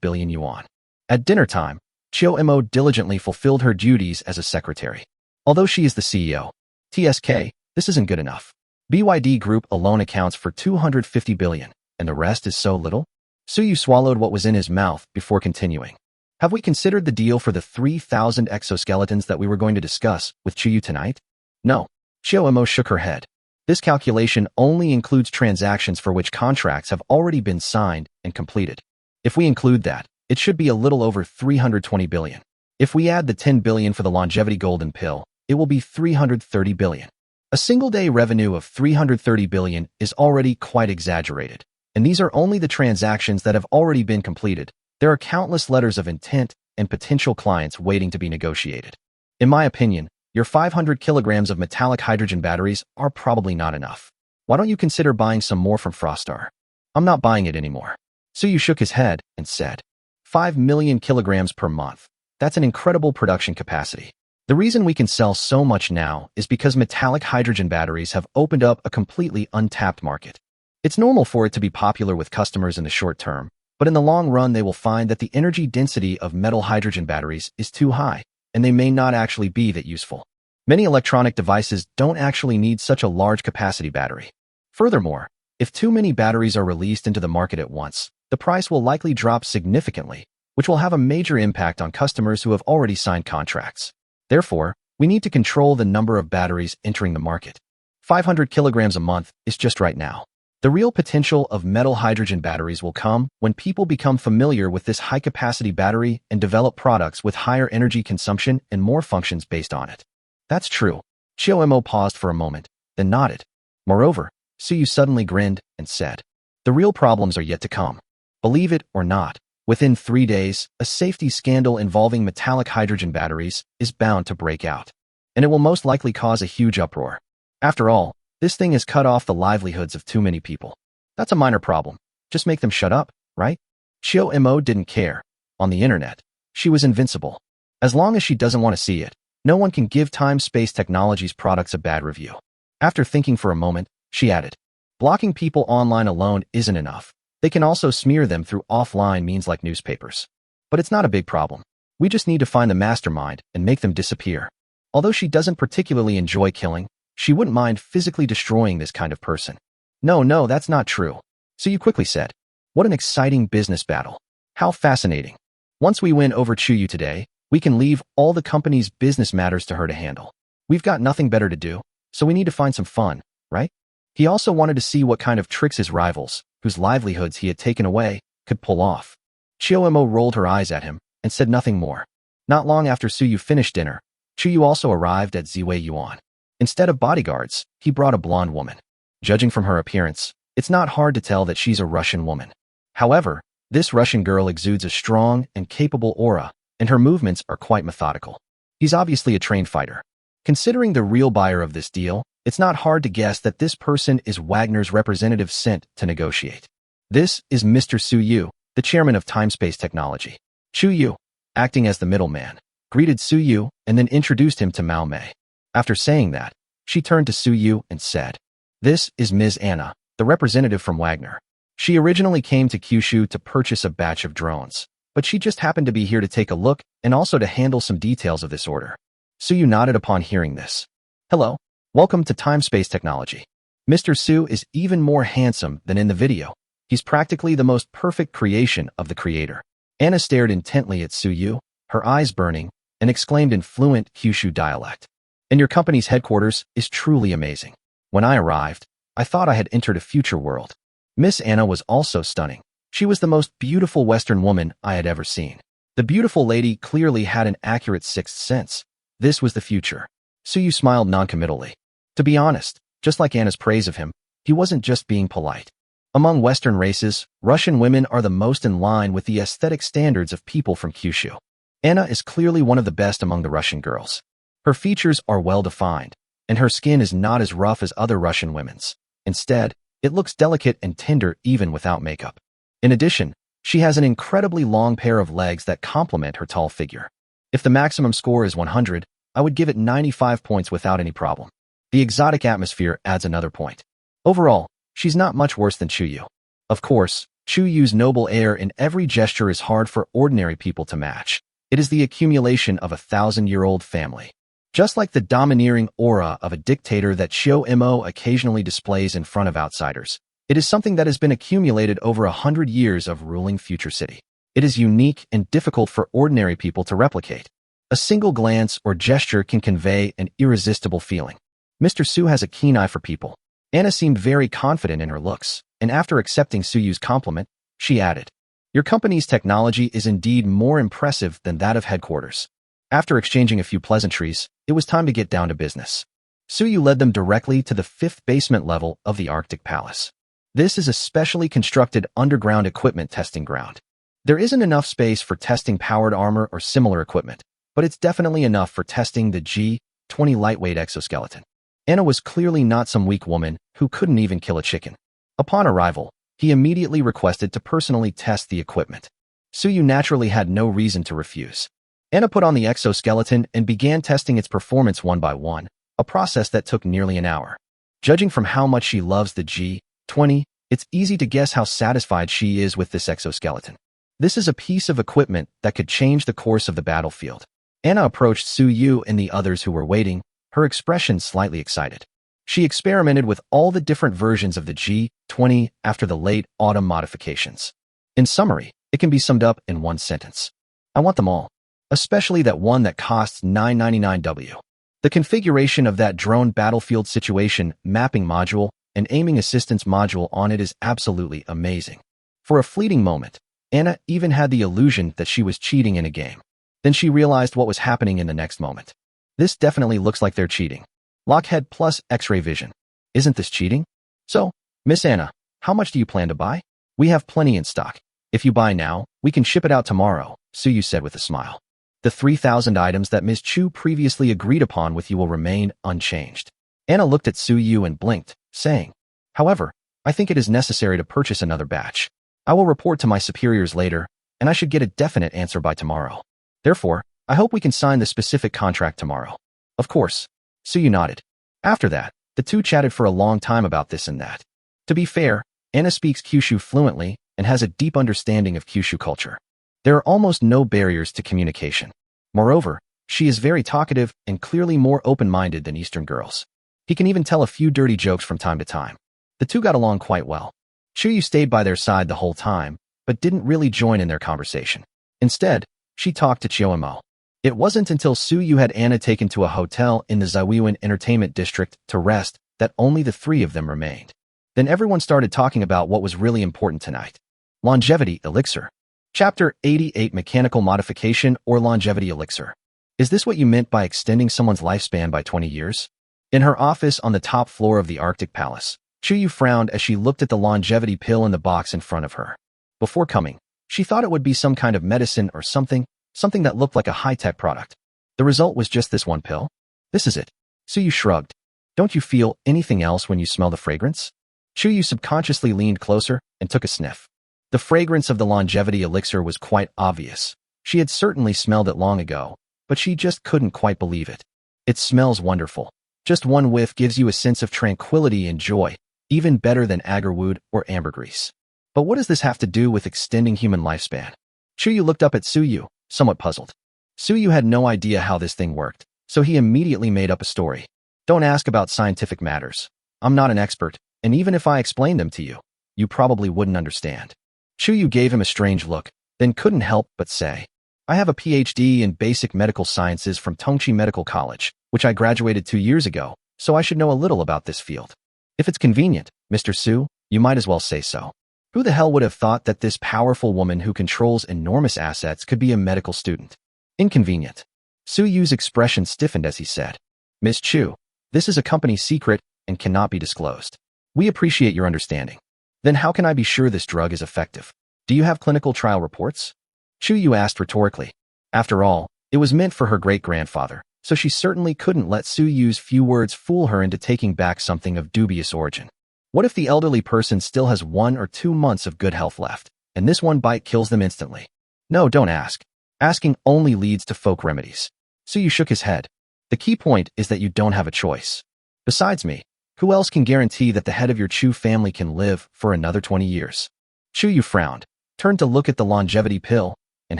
billion yuan. At dinner time, Chiu Mo diligently fulfilled her duties as a secretary. Although she is the CEO, TSK, this isn't good enough. BYD Group alone accounts for 250 billion, and the rest is so little? Suyu swallowed what was in his mouth before continuing. Have we considered the deal for the 3,000 exoskeletons that we were going to discuss with Chuyu tonight? No. Chiu Mo shook her head. This calculation only includes transactions for which contracts have already been signed and completed. If we include that, it should be a little over 320 billion. If we add the 10 billion for the longevity golden pill, it will be 330 billion. A single-day revenue of 330 billion is already quite exaggerated, and these are only the transactions that have already been completed. There are countless letters of intent and potential clients waiting to be negotiated. In my opinion, your 500 kilograms of metallic hydrogen batteries are probably not enough. Why don't you consider buying some more from Frostar? I'm not buying it anymore. Suyu shook his head and said, 5 million kilograms per month. That's an incredible production capacity. The reason we can sell so much now is because metallic hydrogen batteries have opened up a completely untapped market. It's normal for it to be popular with customers in the short term, but in the long run they will find that the energy density of metal hydrogen batteries is too high, and they may not actually be that useful. Many electronic devices don't actually need such a large capacity battery. Furthermore, if too many batteries are released into the market at once, the price will likely drop significantly, which will have a major impact on customers who have already signed contracts. Therefore, we need to control the number of batteries entering the market. 500 kilograms a month is just right now. The real potential of metal hydrogen batteries will come when people become familiar with this high-capacity battery and develop products with higher energy consumption and more functions based on it. That's true. Chiu Mo paused for a moment, then nodded. Moreover, Suyu suddenly grinned and said, the real problems are yet to come. Believe it or not, within 3 days, a safety scandal involving metallic hydrogen batteries is bound to break out, and it will most likely cause a huge uproar. After all, this thing has cut off the livelihoods of too many people. That's a minor problem. Just make them shut up, right? Chiu Mo didn't care. On the internet, she was invincible. As long as she doesn't want to see it, no one can give Time Space Technologies products a bad review. After thinking for a moment, she added, blocking people online alone isn't enough. They can also smear them through offline means like newspapers. But it's not a big problem. We just need to find the mastermind and make them disappear. Although she doesn't particularly enjoy killing, she wouldn't mind physically destroying this kind of person. No, that's not true. So you quickly said, what an exciting business battle. How fascinating. Once we win over Chuyu today, we can leave all the company's business matters to her to handle. We've got nothing better to do, so we need to find some fun, right? He also wanted to see what kind of tricks his rivals, whose livelihoods he had taken away, could pull off. Chiu Mo rolled her eyes at him and said nothing more. Not long after Suyu finished dinner, Chuyu also arrived at Ziwei Yuan. Instead of bodyguards, he brought a blonde woman. Judging from her appearance, it's not hard to tell that she's a Russian woman. However, this Russian girl exudes a strong and capable aura, and her movements are quite methodical. He's obviously a trained fighter. Considering the real buyer of this deal, it's not hard to guess that this person is Wagner's representative sent to negotiate. This is Mr. Suyu, the chairman of Time Space Technology. Chuyu, acting as the middleman, greeted Suyu and then introduced him to Mao Mei. After saying that, she turned to Suyu and said, this is Ms. Anna, the representative from Wagner. She originally came to Kyushu to purchase a batch of drones, but she just happened to be here to take a look and also to handle some details of this order. Suyu nodded upon hearing this. Hello, welcome to Time Space Technology. Mr. Su is even more handsome than in the video. He's practically the most perfect creation of the creator. Anna stared intently at Suyu, her eyes burning, and exclaimed in fluent Kyushu dialect. And your company's headquarters is truly amazing. When I arrived, I thought I had entered a future world. Miss Anna was also stunning. She was the most beautiful Western woman I had ever seen. The beautiful lady clearly had an accurate sixth sense. This was the future. Suyu smiled noncommittally. To be honest, just like Anna's praise of him, he wasn't just being polite. Among Western races, Russian women are the most in line with the aesthetic standards of people from Kyushu. Anna is clearly one of the best among the Russian girls. Her features are well-defined, and her skin is not as rough as other Russian women's. Instead, it looks delicate and tender even without makeup. In addition, she has an incredibly long pair of legs that complement her tall figure. If the maximum score is 100, I would give it 95 points without any problem. The exotic atmosphere adds another point. Overall, she's not much worse than Chuyu. Of course, Chuyu's noble air in every gesture is hard for ordinary people to match. It is the accumulation of a 1,000-year-old family. Just like the domineering aura of a dictator that Shio Mo occasionally displays in front of outsiders, it is something that has been accumulated over 100 years of ruling Future City. It is unique and difficult for ordinary people to replicate. A single glance or gesture can convey an irresistible feeling. Mr. Su has a keen eye for people. Anna seemed very confident in her looks, and after accepting Suyu's compliment, she added, "Your company's technology is indeed more impressive than that of headquarters." After exchanging a few pleasantries, it was time to get down to business. Suyu led them directly to the 5th basement level of the Arctic Palace. This is a specially constructed underground equipment testing ground. There isn't enough space for testing powered armor or similar equipment, but it's definitely enough for testing the G-20 lightweight exoskeleton. Anna was clearly not some weak woman who couldn't even kill a chicken. Upon arrival, he immediately requested to personally test the equipment. Suyu naturally had no reason to refuse. Anna put on the exoskeleton and began testing its performance one by one, a process that took nearly an hour. Judging from how much she loves the G-20, it's easy to guess how satisfied she is with this exoskeleton. This is a piece of equipment that could change the course of the battlefield. Anna approached Suyu and the others who were waiting, her expression slightly excited. She experimented with all the different versions of the G-20 after the late autumn modifications. In summary, it can be summed up in one sentence. I want them all, especially that one that costs $9.99. The configuration of that drone battlefield situation mapping module and aiming assistance module on it is absolutely amazing. For a fleeting moment, Anna even had the illusion that she was cheating in a game. Then she realized what was happening in the next moment. This definitely looks like they're cheating. Lockhead plus X-ray vision. Isn't this cheating? So, Miss Anna, how much do you plan to buy? We have plenty in stock. If you buy now, we can ship it out tomorrow, Suyu said with a smile. The 3,000 items that Ms. Chu previously agreed upon with you will remain unchanged. Anna looked at Suyu and blinked, saying, "However, I think it is necessary to purchase another batch. I will report to my superiors later, and I should get a definite answer by tomorrow. Therefore, I hope we can sign the specific contract tomorrow." Of course. Suyu nodded. After that, the two chatted for a long time about this and that. To be fair, Anna speaks Kyushu fluently and has a deep understanding of Kyushu culture. There are almost no barriers to communication. Moreover, she is very talkative and clearly more open-minded than Eastern girls. He can even tell a few dirty jokes from time to time. The two got along quite well. Chuyu stayed by their side the whole time, but didn't really join in their conversation. Instead, she talked to Chiomo. It wasn't until Suyu had Anna taken to a hotel in the Zaiwiwan Entertainment District to rest that only the three of them remained. Then everyone started talking about what was really important tonight. Longevity Elixir. Chapter 88 Mechanical Modification or Longevity Elixir. Is this what you meant by extending someone's lifespan by 20 years? In her office on the top floor of the Arctic Palace, Chuyu frowned as she looked at the longevity pill in the box in front of her. Before coming, she thought it would be some kind of medicine or something that looked like a high-tech product. The result was just this one pill? This is it. Suyu shrugged. Don't you feel anything else when you smell the fragrance? Chuyu subconsciously leaned closer and took a sniff. The fragrance of the longevity elixir was quite obvious. She had certainly smelled it long ago, but she just couldn't quite believe it. It smells wonderful. Just one whiff gives you a sense of tranquility and joy, even better than agarwood or ambergris. But what does this have to do with extending human lifespan? Chuyu looked up at Suyu, somewhat puzzled. Suyu had no idea how this thing worked, so he immediately made up a story. Don't ask about scientific matters. I'm not an expert, and even if I explained them to you, you probably wouldn't understand. Chuyu gave him a strange look, then couldn't help but say, I have a PhD in basic medical sciences from Tongchi Medical College, which I graduated 2 years ago, so I should know a little about this field. If it's convenient, Mr. Su, you might as well say so. Who the hell would have thought that this powerful woman who controls enormous assets could be a medical student? Inconvenient. Su Yu's expression stiffened as he said, Miss Chu, this is a company secret and cannot be disclosed. We appreciate your understanding. Then how can I be sure this drug is effective? Do you have clinical trial reports? Chu Yu asked rhetorically. After all, it was meant for her great-grandfather, so she certainly couldn't let Su Yu's few words fool her into taking back something of dubious origin. What if the elderly person still has 1 or 2 months of good health left, and this one bite kills them instantly? No, don't ask. Asking only leads to folk remedies. Su Yu shook his head. The key point is that you don't have a choice. Besides me, who else can guarantee that the head of your Chu family can live for another 20 years? Chu Yu frowned, turned to look at the longevity pill, and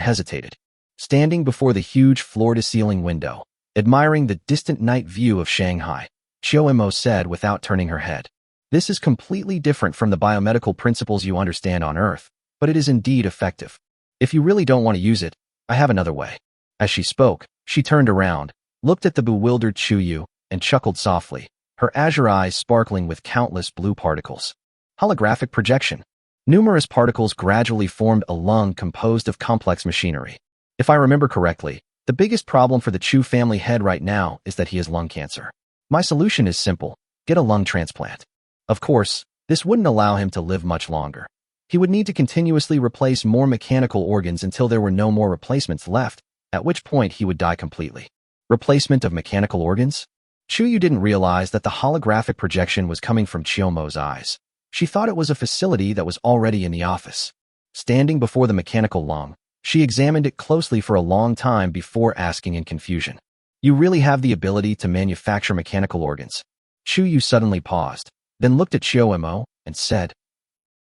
hesitated. Standing before the huge floor-to-ceiling window, admiring the distant night view of Shanghai, Chiao Mo said without turning her head, This is completely different from the biomedical principles you understand on Earth, but it is indeed effective. If you really don't want to use it, I have another way. As she spoke, she turned around, looked at the bewildered Chu Yu, and chuckled softly, her azure eyes sparkling with countless blue particles. Holographic projection. Numerous particles gradually formed a lung composed of complex machinery. If I remember correctly, the biggest problem for the Chu family head right now is that he has lung cancer. My solution is simple: get a lung transplant. Of course, this wouldn't allow him to live much longer. He would need to continuously replace more mechanical organs until there were no more replacements left, at which point he would die completely. Replacement of mechanical organs? Chu Yu didn't realize that the holographic projection was coming from Chiyomo's eyes. She thought it was a facility that was already in the office. Standing before the mechanical lung, she examined it closely for a long time before asking in confusion, You really have the ability to manufacture mechanical organs? Chu Yu suddenly paused, then looked at Chiyo and said,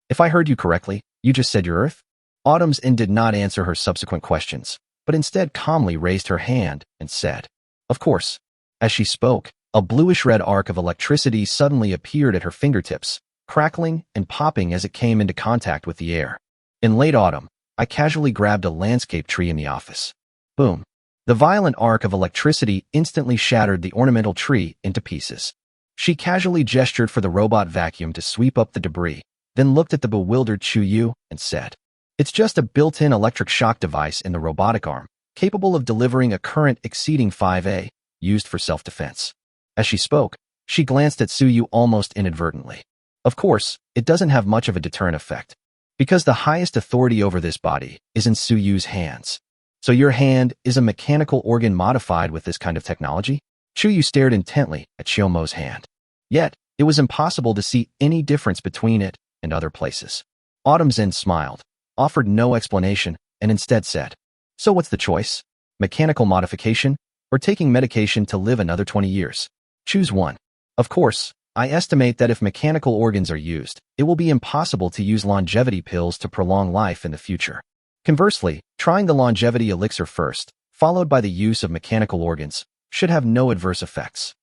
If I heard you correctly, you just said you're Earth? Autumn's Inn did not answer her subsequent questions, but instead calmly raised her hand and said, Of course. As she spoke, a bluish-red arc of electricity suddenly appeared at her fingertips, crackling and popping as it came into contact with the air. In late autumn, I casually grabbed a landscape tree in the office. Boom. The violent arc of electricity instantly shattered the ornamental tree into pieces. She casually gestured for the robot vacuum to sweep up the debris, then looked at the bewildered Chu Yu and said, It's just a built-in electric shock device in the robotic arm, capable of delivering a current exceeding 5A, used for self-defense. As she spoke, she glanced at Su Yu almost inadvertently. Of course, it doesn't have much of a deterrent effect, because the highest authority over this body is in Su Yu's hands. So your hand is a mechanical organ modified with this kind of technology? Chu Yu stared intently at Chiyomo's hand. Yet, it was impossible to see any difference between it and other places. Autumn's Inn smiled, offered no explanation, and instead said, So what's the choice? Mechanical modification, or taking medication to live another 20 years? Choose one. Of course, I estimate that if mechanical organs are used, it will be impossible to use longevity pills to prolong life in the future. Conversely, trying the longevity elixir first, followed by the use of mechanical organs, should have no adverse effects.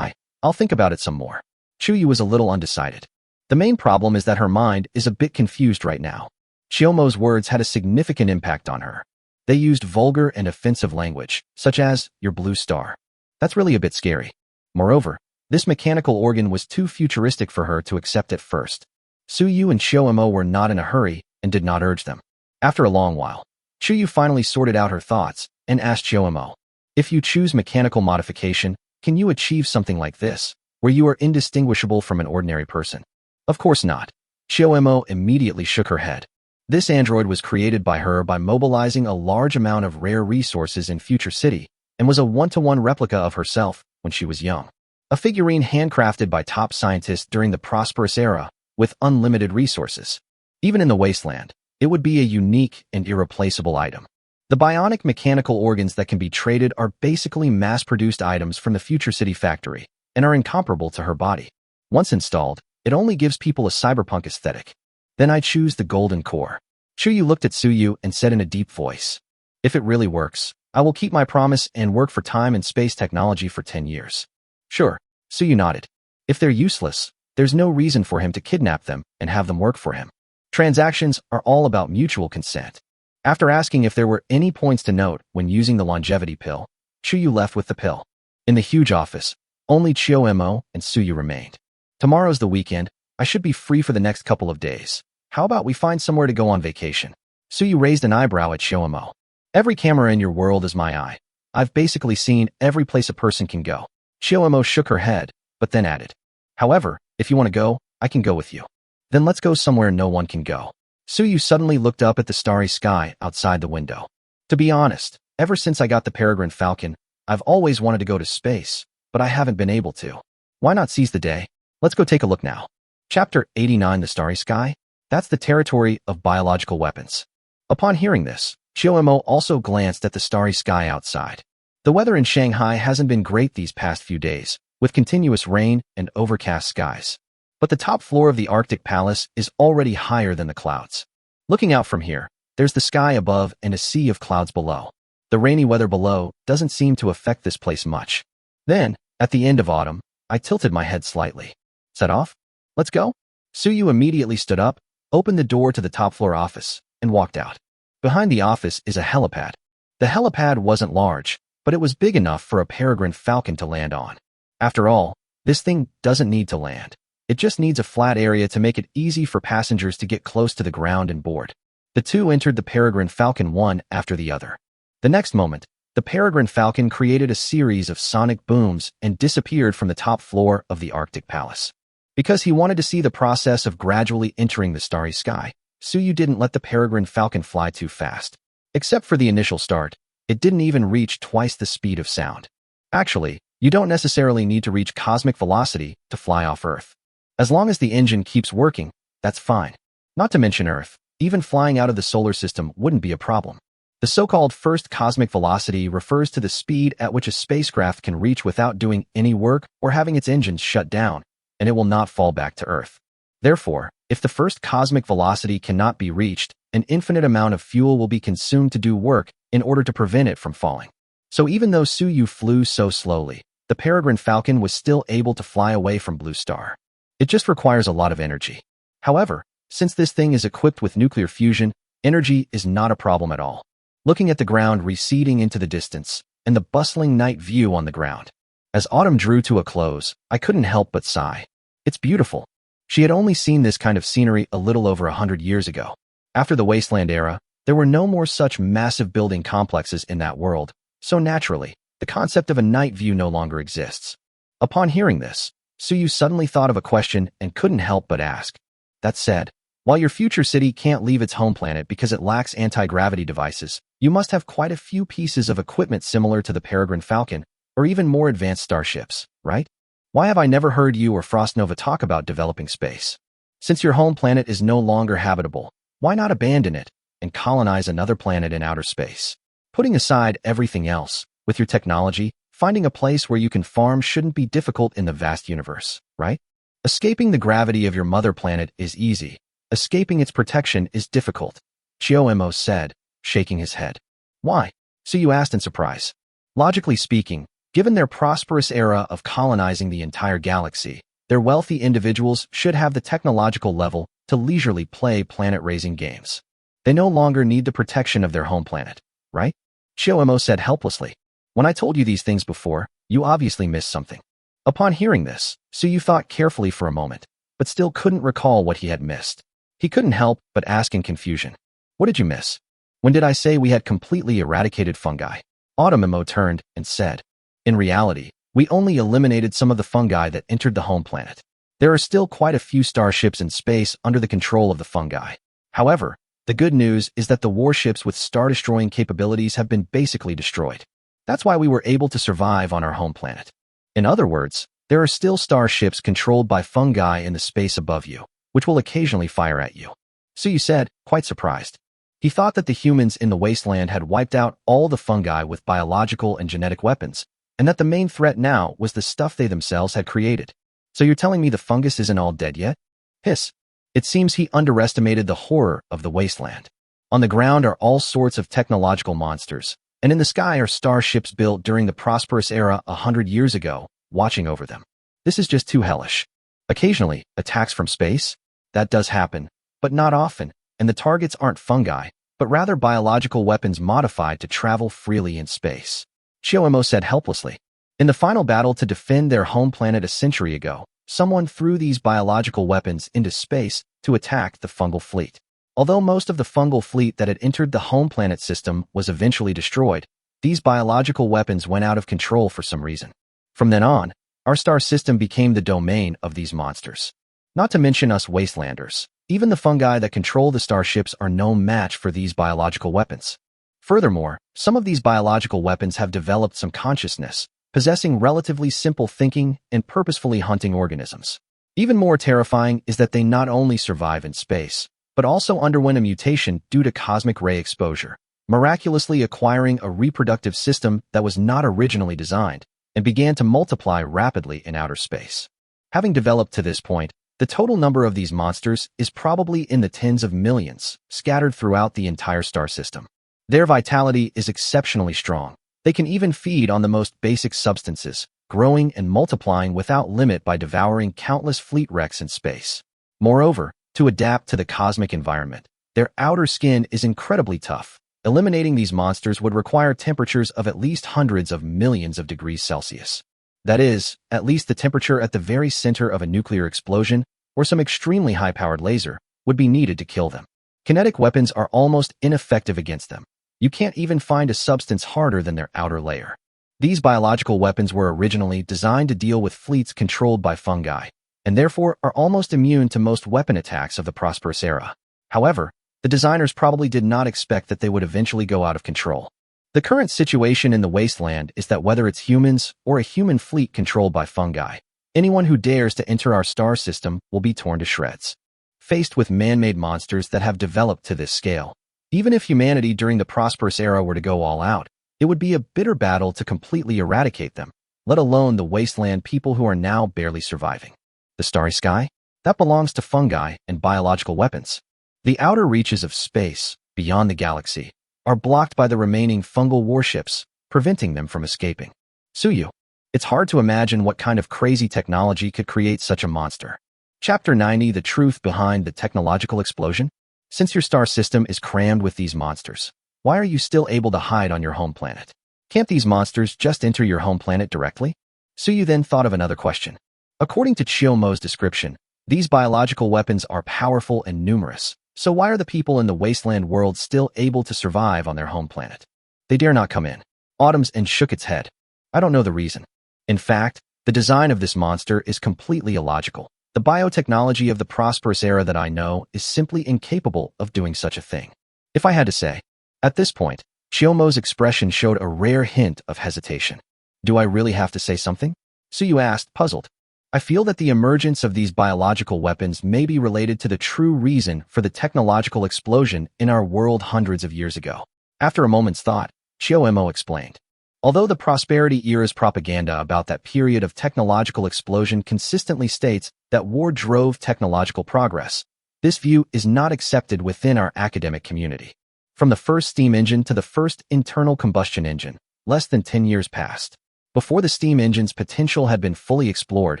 I'll think about it some more. Chu Yu was a little undecided. The main problem is that her mind is a bit confused right now. Chiyomo's words had a significant impact on her. They used vulgar and offensive language, such as, your blue star. That's really a bit scary. Moreover, this mechanical organ was too futuristic for her to accept at first. Su Yu and Chiyo were not in a hurry and did not urge them. After a long while, Chu Yu finally sorted out her thoughts and asked Chiyo, If you choose mechanical modification, can you achieve something like this, where you are indistinguishable from an ordinary person? Of course not. Chiyo immediately shook her head. This android was created by her by mobilizing a large amount of rare resources in Future City and was a one-to-one replica of herself when she was young. A figurine handcrafted by top scientists during the prosperous era with unlimited resources. Even in the wasteland, it would be a unique and irreplaceable item. The bionic mechanical organs that can be traded are basically mass-produced items from the Future City factory and are incomparable to her body. Once installed, it only gives people a cyberpunk aesthetic. Then I choose the golden core. Chu Yu looked at Su Yu and said in a deep voice, If it really works, I will keep my promise and work for time and space technology for 10 years. Sure, Su Yu nodded. If they're useless, there's no reason for him to kidnap them and have them work for him. Transactions are all about mutual consent. After asking if there were any points to note when using the longevity pill, Chu Yu left with the pill. In the huge office, only Chiyo and Su Yu remained. Tomorrow's the weekend, I should be free for the next couple of days. How about we find somewhere to go on vacation? Suyu raised an eyebrow at Shioemo. Every camera in your world is my eye. I've basically seen every place a person can go. Shioemo shook her head, but then added, however, if you want to go, I can go with you. Then let's go somewhere no one can go. Suyu suddenly looked up at the starry sky outside the window. To be honest, ever since I got the Peregrine Falcon, I've always wanted to go to space, but I haven't been able to. Why not seize the day? Let's go take a look now. Chapter 89, The Starry Sky? That's the territory of biological weapons. Upon hearing this, Shioemo also glanced at the starry sky outside. The weather in Shanghai hasn't been great these past few days, with continuous rain and overcast skies. But the top floor of the Arctic Palace is already higher than the clouds. Looking out from here, there's the sky above and a sea of clouds below. The rainy weather below doesn't seem to affect this place much. Then, at the end of autumn, I tilted my head slightly. Set off? Let's go? Suyu immediately stood up, opened the door to the top floor office, and walked out. Behind the office is a helipad. The helipad wasn't large, but it was big enough for a Peregrine Falcon to land on. After all, this thing doesn't need to land. It just needs a flat area to make it easy for passengers to get close to the ground and board. The two entered the Peregrine Falcon one after the other. The next moment, the Peregrine Falcon created a series of sonic booms and disappeared from the top floor of the Arctic Palace. Because he wanted to see the process of gradually entering the starry sky, Suyu didn't let the Peregrine Falcon fly too fast. Except for the initial start, it didn't even reach twice the speed of sound. Actually, you don't necessarily need to reach cosmic velocity to fly off Earth. As long as the engine keeps working, that's fine. Not to mention Earth, even flying out of the solar system wouldn't be a problem. The so-called first cosmic velocity refers to the speed at which a spacecraft can reach without doing any work or having its engines shut down, and it will not fall back to Earth. Therefore, if the first cosmic velocity cannot be reached, an infinite amount of fuel will be consumed to do work in order to prevent it from falling. So even though Suyu flew so slowly, the Peregrine Falcon was still able to fly away from Blue Star. It just requires a lot of energy. However, since this thing is equipped with nuclear fusion, energy is not a problem at all. Looking at the ground receding into the distance, and the bustling night view on the ground. As autumn drew to a close, I couldn't help but sigh. It's beautiful. She had only seen this kind of scenery a little over 100 years ago. After the wasteland era, there were no more such massive building complexes in that world, so naturally, the concept of a night view no longer exists. Upon hearing this, Suyu suddenly thought of a question and couldn't help but ask. That said, while your future city can't leave its home planet because it lacks anti-gravity devices, you must have quite a few pieces of equipment similar to the Peregrine Falcon, or even more advanced starships, right? Why have I never heard you or Frostnova talk about developing space? Since your home planet is no longer habitable, why not abandon it and colonize another planet in outer space? Putting aside everything else, with your technology, finding a place where you can farm shouldn't be difficult in the vast universe, right? Escaping the gravity of your mother planet is easy. Escaping its protection is difficult, Shioemo said, shaking his head. Why? Suyu asked in surprise. Logically speaking, given their prosperous era of colonizing the entire galaxy, their wealthy individuals should have the technological level to leisurely play planet-raising games. They no longer need the protection of their home planet, right? Shioemo said helplessly. When I told you these things before, you obviously missed something. Upon hearing this, Suyu thought carefully for a moment, but still couldn't recall what he had missed. He couldn't help but ask in confusion. What did you miss? When did I say we had completely eradicated fungi? Autumnimo turned and said, in reality, we only eliminated some of the fungi that entered the home planet. There are still quite a few starships in space under the control of the fungi. However, the good news is that the warships with star-destroying capabilities have been basically destroyed. That's why we were able to survive on our home planet. In other words, there are still starships controlled by fungi in the space above you, which will occasionally fire at you. Suyu said, quite surprised. He thought that the humans in the wasteland had wiped out all the fungi with biological and genetic weapons, and that the main threat now was the stuff they themselves had created. So you're telling me the fungus isn't all dead yet? Hiss. It seems he underestimated the horror of the wasteland. On the ground are all sorts of technological monsters, and in the sky are starships built during the prosperous era 100 years ago, watching over them. This is just too hellish. Occasionally, attacks from space? That does happen, but not often, and the targets aren't fungi, but rather biological weapons modified to travel freely in space. Shioemo said helplessly. In the final battle to defend their home planet a century ago, someone threw these biological weapons into space to attack the fungal fleet. Although most of the fungal fleet that had entered the home planet system was eventually destroyed, these biological weapons went out of control for some reason. From then on, our star system became the domain of these monsters. Not to mention us wastelanders. Even the fungi that control the starships are no match for these biological weapons. Furthermore, some of these biological weapons have developed some consciousness, possessing relatively simple thinking and purposefully hunting organisms. Even more terrifying is that they not only survive in space, but also underwent a mutation due to cosmic ray exposure, miraculously acquiring a reproductive system that was not originally designed, and began to multiply rapidly in outer space. Having developed to this point, the total number of these monsters is probably in the tens of millions, scattered throughout the entire star system. Their vitality is exceptionally strong. They can even feed on the most basic substances, growing and multiplying without limit by devouring countless fleet wrecks in space. Moreover, to adapt to the cosmic environment, their outer skin is incredibly tough. Eliminating these monsters would require temperatures of at least hundreds of millions of degrees Celsius. That is, at least the temperature at the very center of a nuclear explosion or some extremely high-powered laser would be needed to kill them. Kinetic weapons are almost ineffective against them. You can't even find a substance harder than their outer layer. These biological weapons were originally designed to deal with fleets controlled by fungi, and therefore are almost immune to most weapon attacks of the prosperous era. However, the designers probably did not expect that they would eventually go out of control. The current situation in the wasteland is that whether it's humans or a human fleet controlled by fungi, anyone who dares to enter our star system will be torn to shreds. Faced with man-made monsters that have developed to this scale, even if humanity during the prosperous era were to go all out, it would be a bitter battle to completely eradicate them, let alone the wasteland people who are now barely surviving. The starry sky? That belongs to fungi and biological weapons. The outer reaches of space, beyond the galaxy, are blocked by the remaining fungal warships, preventing them from escaping. Suyu. It's hard to imagine what kind of crazy technology could create such a monster. Chapter 90: The Truth Behind the Technological Explosion? Since your star system is crammed with these monsters, why are you still able to hide on your home planet? Can't these monsters just enter your home planet directly? Suyu then thought of another question. According to Chiyomo's description, these biological weapons are powerful and numerous. So why are the people in the wasteland world still able to survive on their home planet? They dare not come in. Autumn's and shook its head. I don't know the reason. In fact, the design of this monster is completely illogical. The biotechnology of the prosperous era that I know is simply incapable of doing such a thing. If I had to say. At this point, Chiyomo's expression showed a rare hint of hesitation. Do I really have to say something? Suyu asked, puzzled. I feel that the emergence of these biological weapons may be related to the true reason for the technological explosion in our world hundreds of years ago. After a moment's thought, Chiyomo explained. Although the prosperity era's propaganda about that period of technological explosion consistently states that war drove technological progress, this view is not accepted within our academic community. From the first steam engine to the first internal combustion engine, less than 10 years passed. Before the steam engine's potential had been fully explored,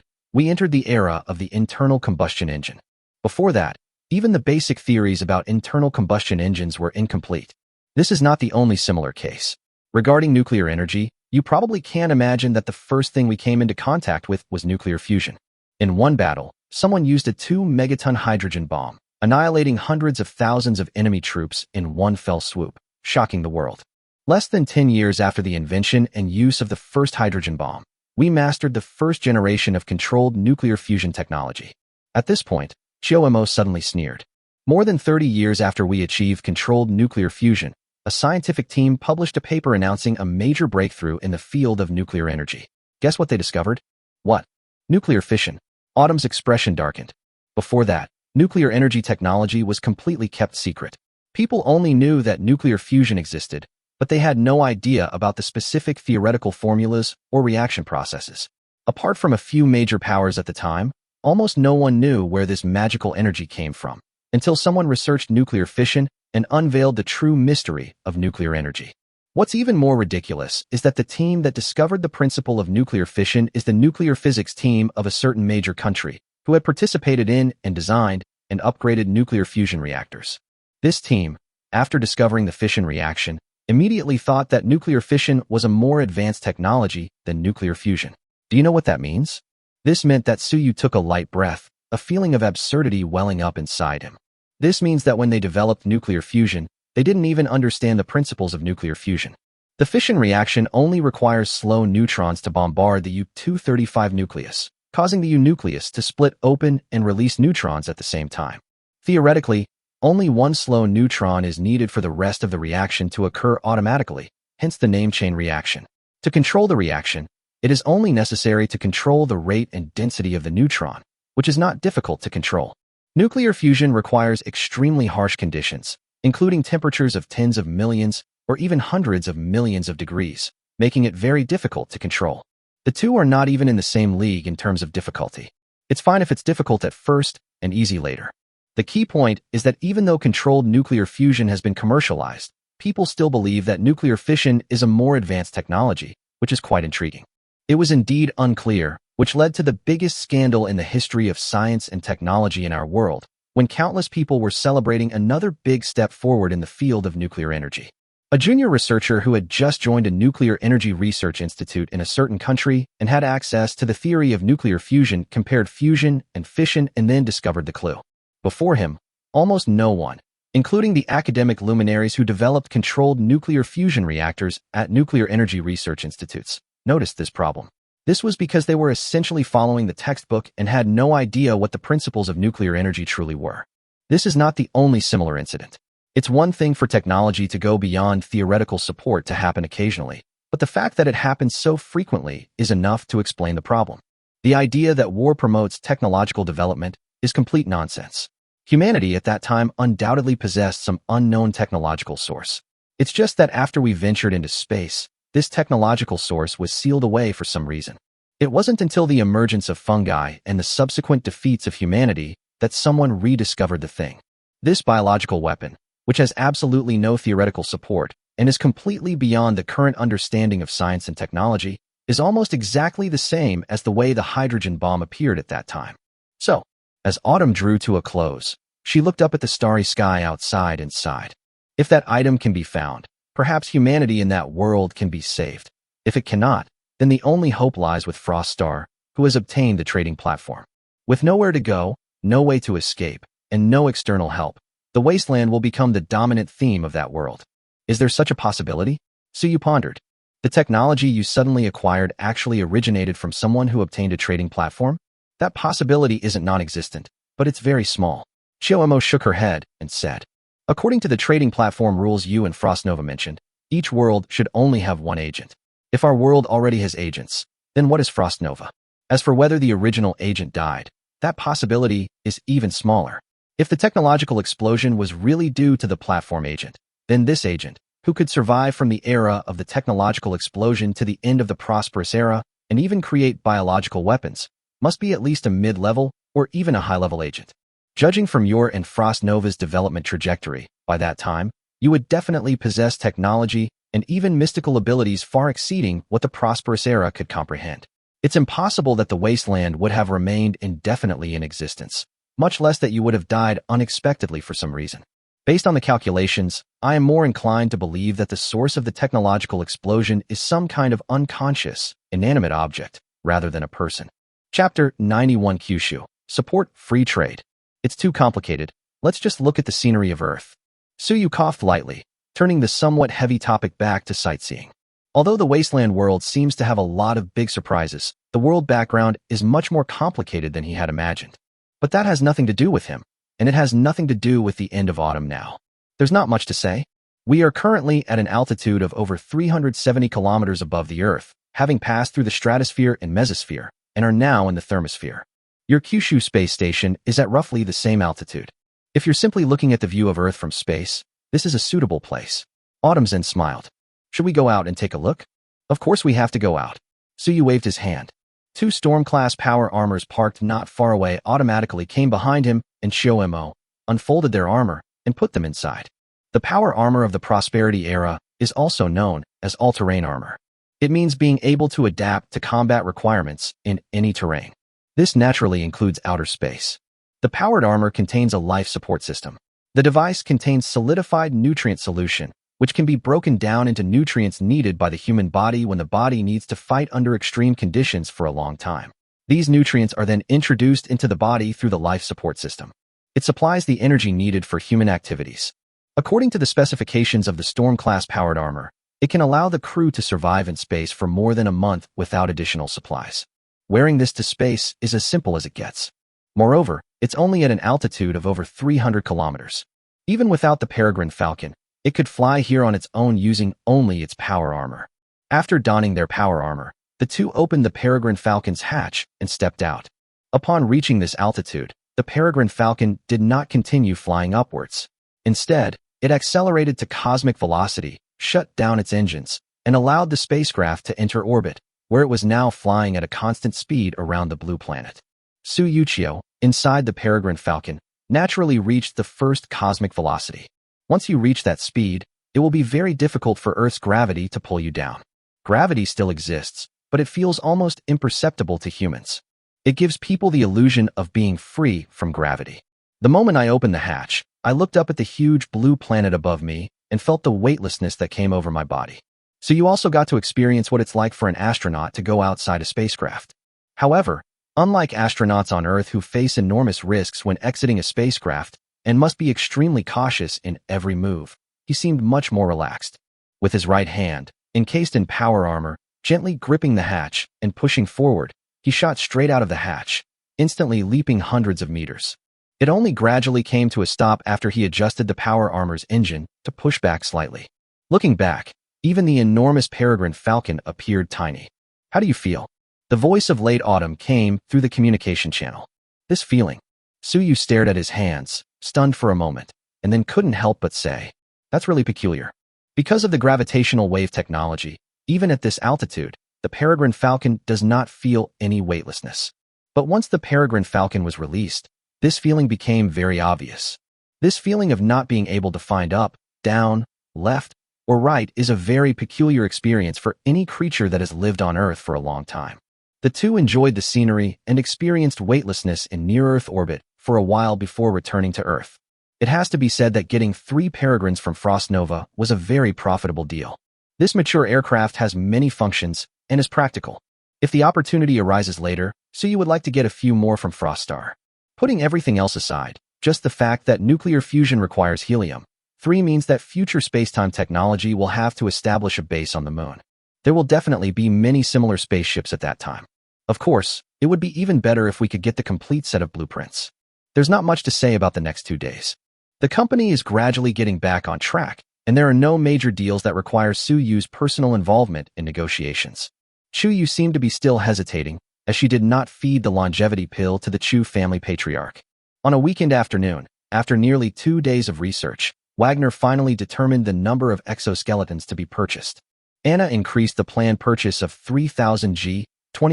we entered the era of the internal combustion engine. Before that, even the basic theories about internal combustion engines were incomplete. This is not the only similar case. Regarding nuclear energy, you probably can't imagine that the first thing we came into contact with was nuclear fusion. In one battle, someone used a 2-megaton hydrogen bomb, annihilating hundreds of thousands of enemy troops in one fell swoop, shocking the world. Less than 10 years after the invention and use of the first hydrogen bomb, we mastered the first generation of controlled nuclear fusion technology. At this point, Chiyomo suddenly sneered. More than 30 years after we achieved controlled nuclear fusion, a scientific team published a paper announcing a major breakthrough in the field of nuclear energy. Guess what they discovered? What? Nuclear fission. Autumn's expression darkened. Before that, nuclear energy technology was completely kept secret. People only knew that nuclear fusion existed, but they had no idea about the specific theoretical formulas or reaction processes. Apart from a few major powers at the time, almost no one knew where this magical energy came from, until someone researched nuclear fission and unveiled the true mystery of nuclear energy. What's even more ridiculous is that the team that discovered the principle of nuclear fission is the nuclear physics team of a certain major country, who had participated in and designed and upgraded nuclear fusion reactors. This team, after discovering the fission reaction, immediately thought that nuclear fission was a more advanced technology than nuclear fusion. Do you know what that means? This meant that Suyu took a light breath, a feeling of absurdity welling up inside him. This means that when they developed nuclear fusion, they didn't even understand the principles of nuclear fusion. The fission reaction only requires slow neutrons to bombard the U-235 nucleus, causing the U nucleus to split open and release neutrons at the same time. Theoretically, only one slow neutron is needed for the rest of the reaction to occur automatically, hence the name chain reaction. To control the reaction, it is only necessary to control the rate and density of the neutron, which is not difficult to control. Nuclear fusion requires extremely harsh conditions, including temperatures of tens of millions or even hundreds of millions of degrees, making it very difficult to control. The two are not even in the same league in terms of difficulty. It's fine if it's difficult at first and easy later. The key point is that even though controlled nuclear fusion has been commercialized, people still believe that nuclear fission is a more advanced technology, which is quite intriguing. It was indeed unclear, which led to the biggest scandal in the history of science and technology in our world, when countless people were celebrating another big step forward in the field of nuclear energy. A junior researcher who had just joined a nuclear energy research institute in a certain country and had access to the theory of nuclear fusion compared fusion and fission and then discovered the clue. Before him, almost no one, including the academic luminaries who developed controlled nuclear fusion reactors at nuclear energy research institutes, noticed this problem. This was because they were essentially following the textbook and had no idea what the principles of nuclear energy truly were. This is not the only similar incident. It's one thing for technology to go beyond theoretical support to happen occasionally, but the fact that it happens so frequently is enough to explain the problem. The idea that war promotes technological development is complete nonsense. Humanity at that time undoubtedly possessed some unknown technological source. It's just that after we ventured into space, this technological source was sealed away for some reason. It wasn't until the emergence of fungi and the subsequent defeats of humanity that someone rediscovered the thing. This biological weapon, which has absolutely no theoretical support and is completely beyond the current understanding of science and technology, is almost exactly the same as the way the hydrogen bomb appeared at that time. So, as autumn drew to a close, she looked up at the starry sky outside and sighed. If that item can be found, perhaps humanity in that world can be saved. If it cannot, then the only hope lies with Froststar, who has obtained the trading platform. With nowhere to go, no way to escape, and no external help, the wasteland will become the dominant theme of that world. Is there such a possibility? Suyu pondered. The technology you suddenly acquired actually originated from someone who obtained a trading platform? That possibility isn't non-existent, but it's very small. Chioemo shook her head and said, according to the trading platform rules you and Frostnova mentioned, each world should only have one agent. If our world already has agents, then what is Frostnova? As for whether the original agent died, that possibility is even smaller. If the technological explosion was really due to the platform agent, then this agent, who could survive from the era of the technological explosion to the end of the prosperous era and even create biological weapons, must be at least a mid-level or even a high-level agent. Judging from your and Frostnova's development trajectory, by that time, you would definitely possess technology and even mystical abilities far exceeding what the prosperous era could comprehend. It's impossible that the wasteland would have remained indefinitely in existence, much less that you would have died unexpectedly for some reason. Based on the calculations, I am more inclined to believe that the source of the technological explosion is some kind of unconscious, inanimate object, rather than a person. Chapter 91 Kyushu. Support Free Trade. It's too complicated. Let's just look at the scenery of Earth. Suyu coughed lightly, turning the somewhat heavy topic back to sightseeing. Although the wasteland world seems to have a lot of big surprises, the world background is much more complicated than he had imagined. But that has nothing to do with him, and it has nothing to do with the end of autumn now. There's not much to say. We are currently at an altitude of over 370 kilometers above the Earth, having passed through the stratosphere and mesosphere, and are now in the thermosphere. Your Kyushu space station is at roughly the same altitude. If you're simply looking at the view of Earth from space, this is a suitable place. Autumn-zen smiled. Should we go out and take a look? Of course we have to go out. Suyu waved his hand. Two Storm-class power armors parked not far away automatically came behind him, and Shoemo unfolded their armor and put them inside. The power armor of the Prosperity era is also known as all-terrain armor. It means being able to adapt to combat requirements in any terrain. This naturally includes outer space. The powered armor contains a life support system. The device contains solidified nutrient solution, which can be broken down into nutrients needed by the human body when the body needs to fight under extreme conditions for a long time. These nutrients are then introduced into the body through the life support system. It supplies the energy needed for human activities. According to the specifications of the Storm-class powered armor, it can allow the crew to survive in space for more than a month without additional supplies. Wearing this to space is as simple as it gets. Moreover, it's only at an altitude of over 300 kilometers. Even without the Peregrine Falcon, it could fly here on its own using only its power armor. After donning their power armor, the two opened the Peregrine Falcon's hatch and stepped out. Upon reaching this altitude, the Peregrine Falcon did not continue flying upwards. Instead, it accelerated to cosmic velocity, shut down its engines, and allowed the spacecraft to enter orbit, where it was now flying at a constant speed around the blue planet. Su Yuchio, inside the Peregrine Falcon, naturally reached the first cosmic velocity. Once you reach that speed, it will be very difficult for Earth's gravity to pull you down. Gravity still exists, but it feels almost imperceptible to humans. It gives people the illusion of being free from gravity. The moment I opened the hatch, I looked up at the huge blue planet above me and felt the weightlessness that came over my body. So you also got to experience what it's like for an astronaut to go outside a spacecraft. However, unlike astronauts on Earth who face enormous risks when exiting a spacecraft and must be extremely cautious in every move, he seemed much more relaxed. With his right hand, encased in power armor, gently gripping the hatch and pushing forward, he shot straight out of the hatch, instantly leaping hundreds of meters. It only gradually came to a stop after he adjusted the power armor's engine to push back slightly. Looking back, even the enormous Peregrine Falcon appeared tiny. How do you feel? The voice of late autumn came through the communication channel. This feeling. Suyu stared at his hands, stunned for a moment, and then couldn't help but say, "That's really peculiar." Because of the gravitational wave technology, even at this altitude, the Peregrine Falcon does not feel any weightlessness. But once the Peregrine Falcon was released, this feeling became very obvious. This feeling of not being able to find up, down, left, or right is a very peculiar experience for any creature that has lived on Earth for a long time. The two enjoyed the scenery and experienced weightlessness in near-Earth orbit for a while before returning to Earth. It has to be said that getting 3 Peregrines from Frost Nova was a very profitable deal. This mature aircraft has many functions and is practical. If the opportunity arises later, so you would like to get a few more from Frost Star. Putting everything else aside, just the fact that nuclear fusion requires helium-3 means that future spacetime technology will have to establish a base on the moon. There will definitely be many similar spaceships at that time. Of course, it would be even better if we could get the complete set of blueprints. There's not much to say about the next 2 days. The company is gradually getting back on track, and there are no major deals that require Su Yu's personal involvement in negotiations. Chu Yu seemed to be still hesitating, as she did not feed the longevity pill to the Chu family patriarch. On a weekend afternoon, after nearly 2 days of research, Wagner finally determined the number of exoskeletons to be purchased. Anna increased the planned purchase of 3,000 G20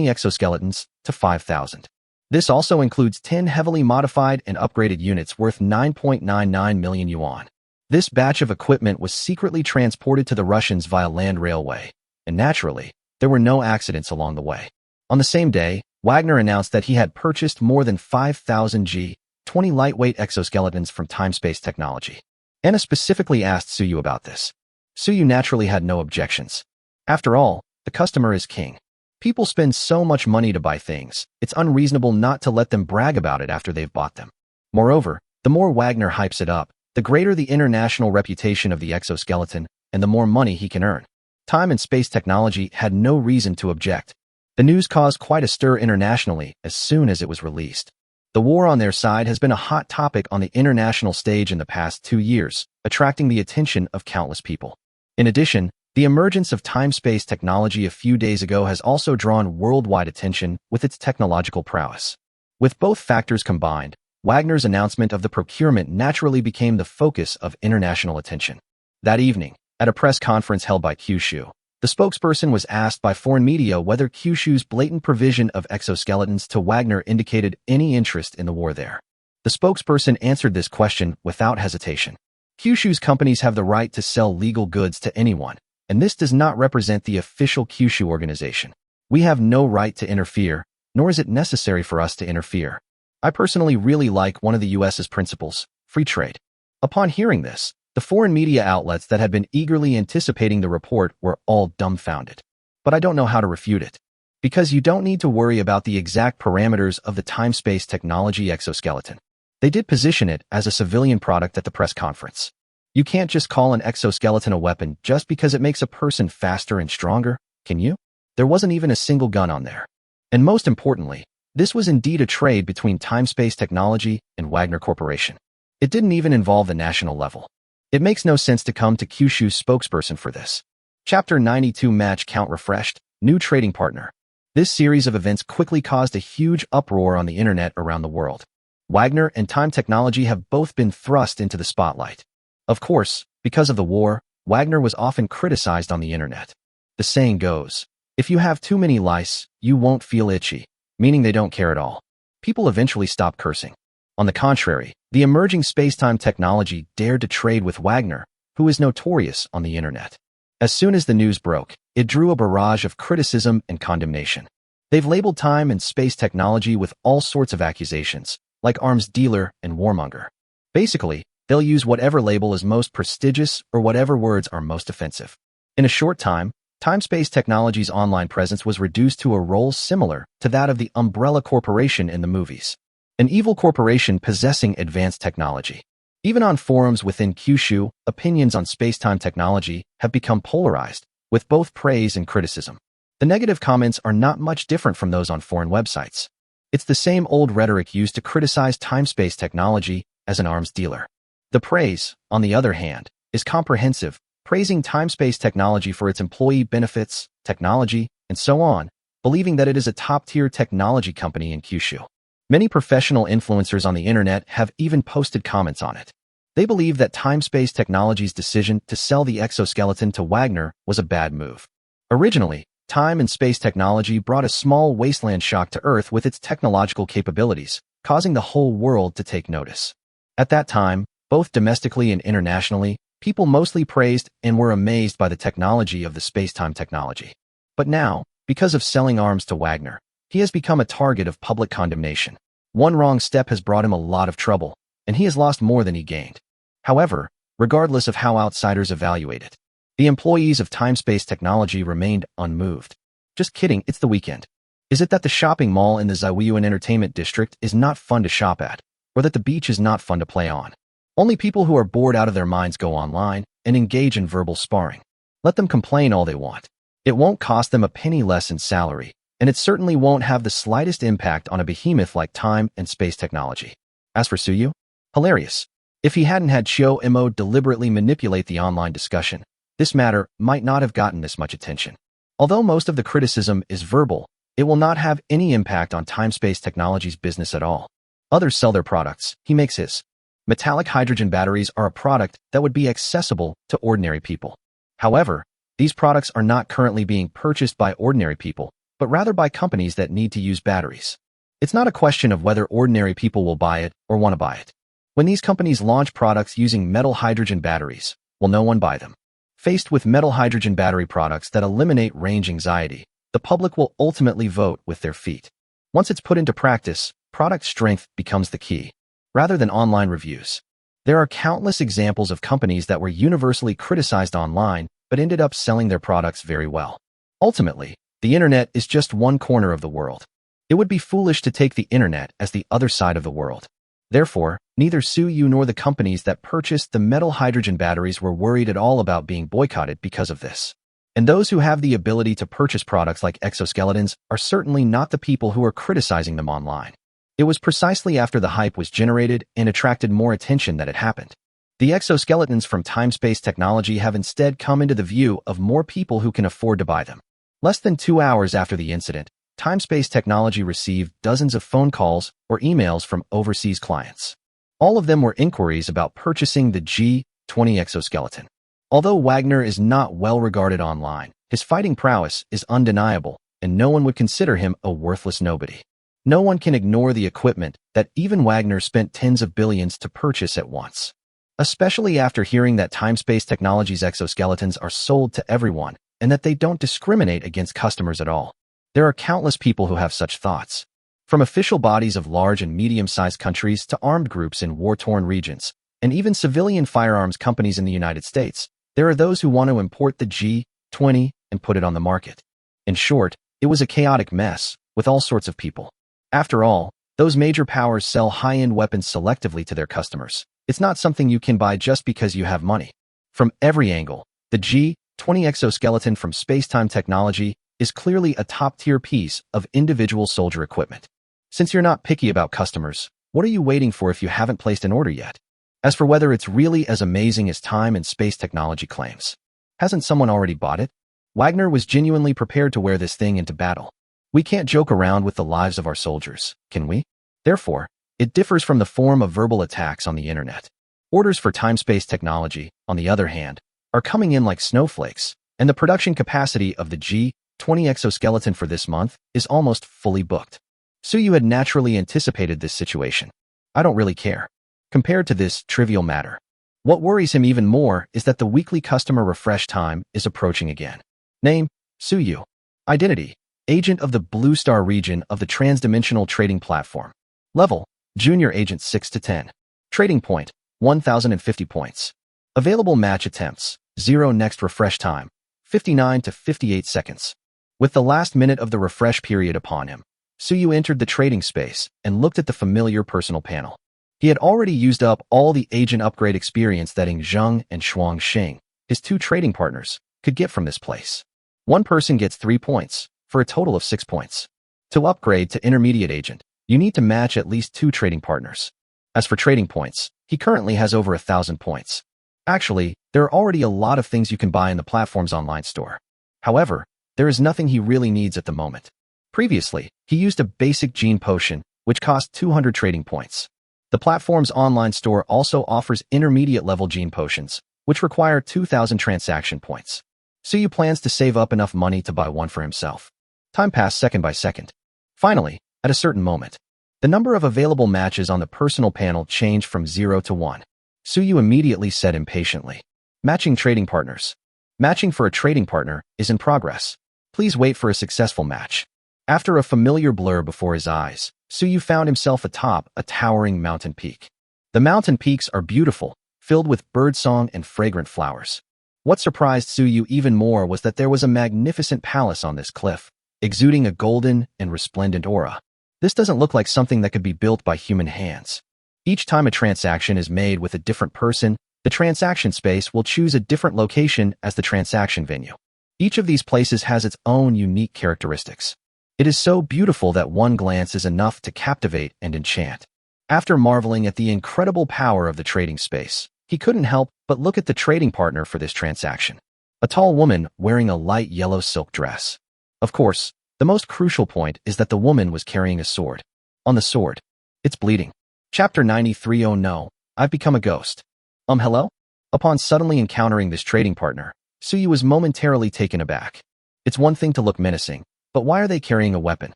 exoskeletons to 5,000. This also includes 10 heavily modified and upgraded units worth 9.99 million yuan. This batch of equipment was secretly transported to the Russians via land railway, and naturally, there were no accidents along the way. On the same day, Wagner announced that he had purchased more than 5,000 G20 lightweight exoskeletons from Time-Space Technology. Anna specifically asked Suyu about this. Suyu naturally had no objections. After all, the customer is king. People spend so much money to buy things, it's unreasonable not to let them brag about it after they've bought them. Moreover, the more Wagner hypes it up, the greater the international reputation of the exoskeleton and the more money he can earn. Time and Space Technology had no reason to object. The news caused quite a stir internationally as soon as it was released. The war on their side has been a hot topic on the international stage in the past 2 years, attracting the attention of countless people. In addition, the emergence of time-space technology a few days ago has also drawn worldwide attention with its technological prowess. With both factors combined, Wagner's announcement of the procurement naturally became the focus of international attention. That evening, at a press conference held by Kyushu, the spokesperson was asked by foreign media whether Kyushu's blatant provision of exoskeletons to Wagner indicated any interest in the war there. The spokesperson answered this question without hesitation. Kyushu's companies have the right to sell legal goods to anyone, and this does not represent the official Kyushu organization. We have no right to interfere, nor is it necessary for us to interfere. I personally really like one of the US's principles, free trade. Upon hearing this, the foreign media outlets that had been eagerly anticipating the report were all dumbfounded. But I don't know how to refute it. because you don't need to worry about the exact parameters of the time-space technology exoskeleton. They did position it as a civilian product at the press conference. You can't just call an exoskeleton a weapon just because it makes a person faster and stronger, can you? There wasn't even a single gun on there. And most importantly, this was indeed a trade between time-space technology and Wagner Corporation. It didn't even involve the national level. It makes no sense to come to Kyushu's spokesperson for this. Chapter 92 Match Count Refreshed, New Trading Partner. This series of events quickly caused a huge uproar on the internet around the world. Wagner and Time Technology have both been thrust into the spotlight. Of course, because of the war, Wagner was often criticized on the internet. The saying goes, if you have too many lice, you won't feel itchy, meaning they don't care at all. People eventually stop cursing. On the contrary, the emerging Spacetime Technology dared to trade with Wagner, who is notorious on the internet. As soon as the news broke, it drew a barrage of criticism and condemnation. They've labeled Time and Space Technology with all sorts of accusations, like arms dealer and warmonger. Basically, they'll use whatever label is most prestigious or whatever words are most offensive. In a short time, Time-Space Technology's online presence was reduced to a role similar to that of the Umbrella Corporation in the movies. An evil corporation possessing advanced technology. Even on forums within Kyushu, opinions on Spacetime Technology have become polarized, with both praise and criticism. The negative comments are not much different from those on foreign websites. It's the same old rhetoric used to criticize Time-Space Technology as an arms dealer. The praise, on the other hand, is comprehensive, praising Time-Space Technology for its employee benefits, technology, and so on, believing that it is a top-tier technology company in Kyushu. Many professional influencers on the internet have even posted comments on it. They believe that Time-Space Technology's decision to sell the exoskeleton to Wagner was a bad move. Originally, Time and Space Technology brought a small wasteland shock to Earth with its technological capabilities, causing the whole world to take notice. At that time, both domestically and internationally, people mostly praised and were amazed by the technology of the Spacetime Technology. But now, because of selling arms to Wagner, he has become a target of public condemnation. One wrong step has brought him a lot of trouble, and he has lost more than he gained. However, regardless of how outsiders evaluate it, the employees of Time-Space Technology remained unmoved. Just kidding, it's the weekend. Is it that the shopping mall in the Zaiyuan Entertainment District is not fun to shop at, or that the beach is not fun to play on? Only people who are bored out of their minds go online and engage in verbal sparring. Let them complain all they want. It won't cost them a penny less in salary, and it certainly won't have the slightest impact on a behemoth like Time and Space Technology. As for Suyu, hilarious. If he hadn't had Chio Imo deliberately manipulate the online discussion, this matter might not have gotten this much attention. Although most of the criticism is verbal, it will not have any impact on Time-Space Technology's business at all. Others sell their products, he makes his. Metallic hydrogen batteries are a product that would be accessible to ordinary people. However, these products are not currently being purchased by ordinary people, but rather by companies that need to use batteries. It's not a question of whether ordinary people will buy it or want to buy it. When these companies launch products using metal hydrogen batteries, will no one buy them? Faced with metal hydrogen battery products that eliminate range anxiety, the public will ultimately vote with their feet. Once it's put into practice, product strength becomes the key, rather than online reviews. There are countless examples of companies that were universally criticized online but ended up selling their products very well. Ultimately, the internet is just one corner of the world. It would be foolish to take the internet as the other side of the world. Therefore, neither Suyu nor the companies that purchased the metal hydrogen batteries were worried at all about being boycotted because of this. And those who have the ability to purchase products like exoskeletons are certainly not the people who are criticizing them online. It was precisely after the hype was generated and attracted more attention that it happened. The exoskeletons from Time-Space Technology have instead come into the view of more people who can afford to buy them. Less than 2 hours after the incident, Time-Space Technology received dozens of phone calls or emails from overseas clients. All of them were inquiries about purchasing the G20 exoskeleton. Although Wagner is not well regarded online, his fighting prowess is undeniable, and no one would consider him a worthless nobody. No one can ignore the equipment that even Wagner spent tens of billions to purchase at once. Especially after hearing that Time-Space Technology's exoskeletons are sold to everyone and that they don't discriminate against customers at all. There are countless people who have such thoughts. From official bodies of large and medium-sized countries to armed groups in war-torn regions, and even civilian firearms companies in the United States, there are those who want to import the G20 and put it on the market. In short, It was a chaotic mess, with all sorts of people. After all, those major powers sell high-end weapons selectively to their customers. It's not something you can buy just because you have money. From every angle, the G-20 exoskeleton from Spacetime Technology is clearly a top-tier piece of individual soldier equipment. Since you're not picky about customers, what are you waiting for if you haven't placed an order yet? As for whether it's really as amazing as time and space technology claims, hasn't someone already bought it? Wagner was genuinely prepared to wear this thing into battle. We can't joke around with the lives of our soldiers, can we? Therefore, it differs from the form of verbal attacks on the internet. Orders for time-space technology, on the other hand, are coming in like snowflakes, and the production capacity of the G-20 exoskeleton for this month is almost fully booked. Suyu had naturally anticipated this situation. I don't really care. Compared to this trivial matter, what worries him even more is that the weekly customer refresh time is approaching again. Name, Suyu. Identity, agent of the Blue Star region of the Transdimensional Trading Platform. Level, Junior Agent 6 to 10. Trading point, 1,050 points. Available match attempts, 0. Next refresh time, 59 to 58 seconds. With the last minute of the refresh period upon him, Suyu entered the trading space and looked at the familiar personal panel. He had already used up all the agent upgrade experience that Ing Zheng and Shuang Xing, his two trading partners, could get from this place. One person gets 3 points, for a total of 6 points. To upgrade to intermediate agent, you need to match at least 2 trading partners. As for trading points, he currently has over 1,000 points. Actually, there are already a lot of things you can buy in the platform's online store. However, there is nothing he really needs at the moment. Previously, he used a basic gene potion, which cost 200 trading points. The platform's online store also offers intermediate-level gene potions, which require 2,000 transaction points. Suyu plans to save up enough money to buy one for himself. Time passed second by second. Finally, at a certain moment, the number of available matches on the personal panel changed from 0 to 1. Suyu immediately said impatiently, "Matching trading partners. Matching for a trading partner is in progress. Please wait for a successful match." After a familiar blur before his eyes, Suyu found himself atop a towering mountain peak. The mountain peaks are beautiful, filled with birdsong and fragrant flowers. What surprised Suyu even more was that there was a magnificent palace on this cliff, exuding a golden and resplendent aura. This doesn't look like something that could be built by human hands. Each time a transaction is made with a different person, the transaction space will choose a different location as the transaction venue. Each of these places has its own unique characteristics. It is so beautiful that one glance is enough to captivate and enchant. After marveling at the incredible power of the trading space, he couldn't help but look at the trading partner for this transaction. A tall woman wearing a light yellow silk dress. Of course, the most crucial point is that the woman was carrying a sword. On the sword, it's bleeding. Chapter 93. Oh no, I've become a ghost. Hello? Upon suddenly encountering this trading partner, Suyu was momentarily taken aback. It's one thing to look menacing, but why are they carrying a weapon?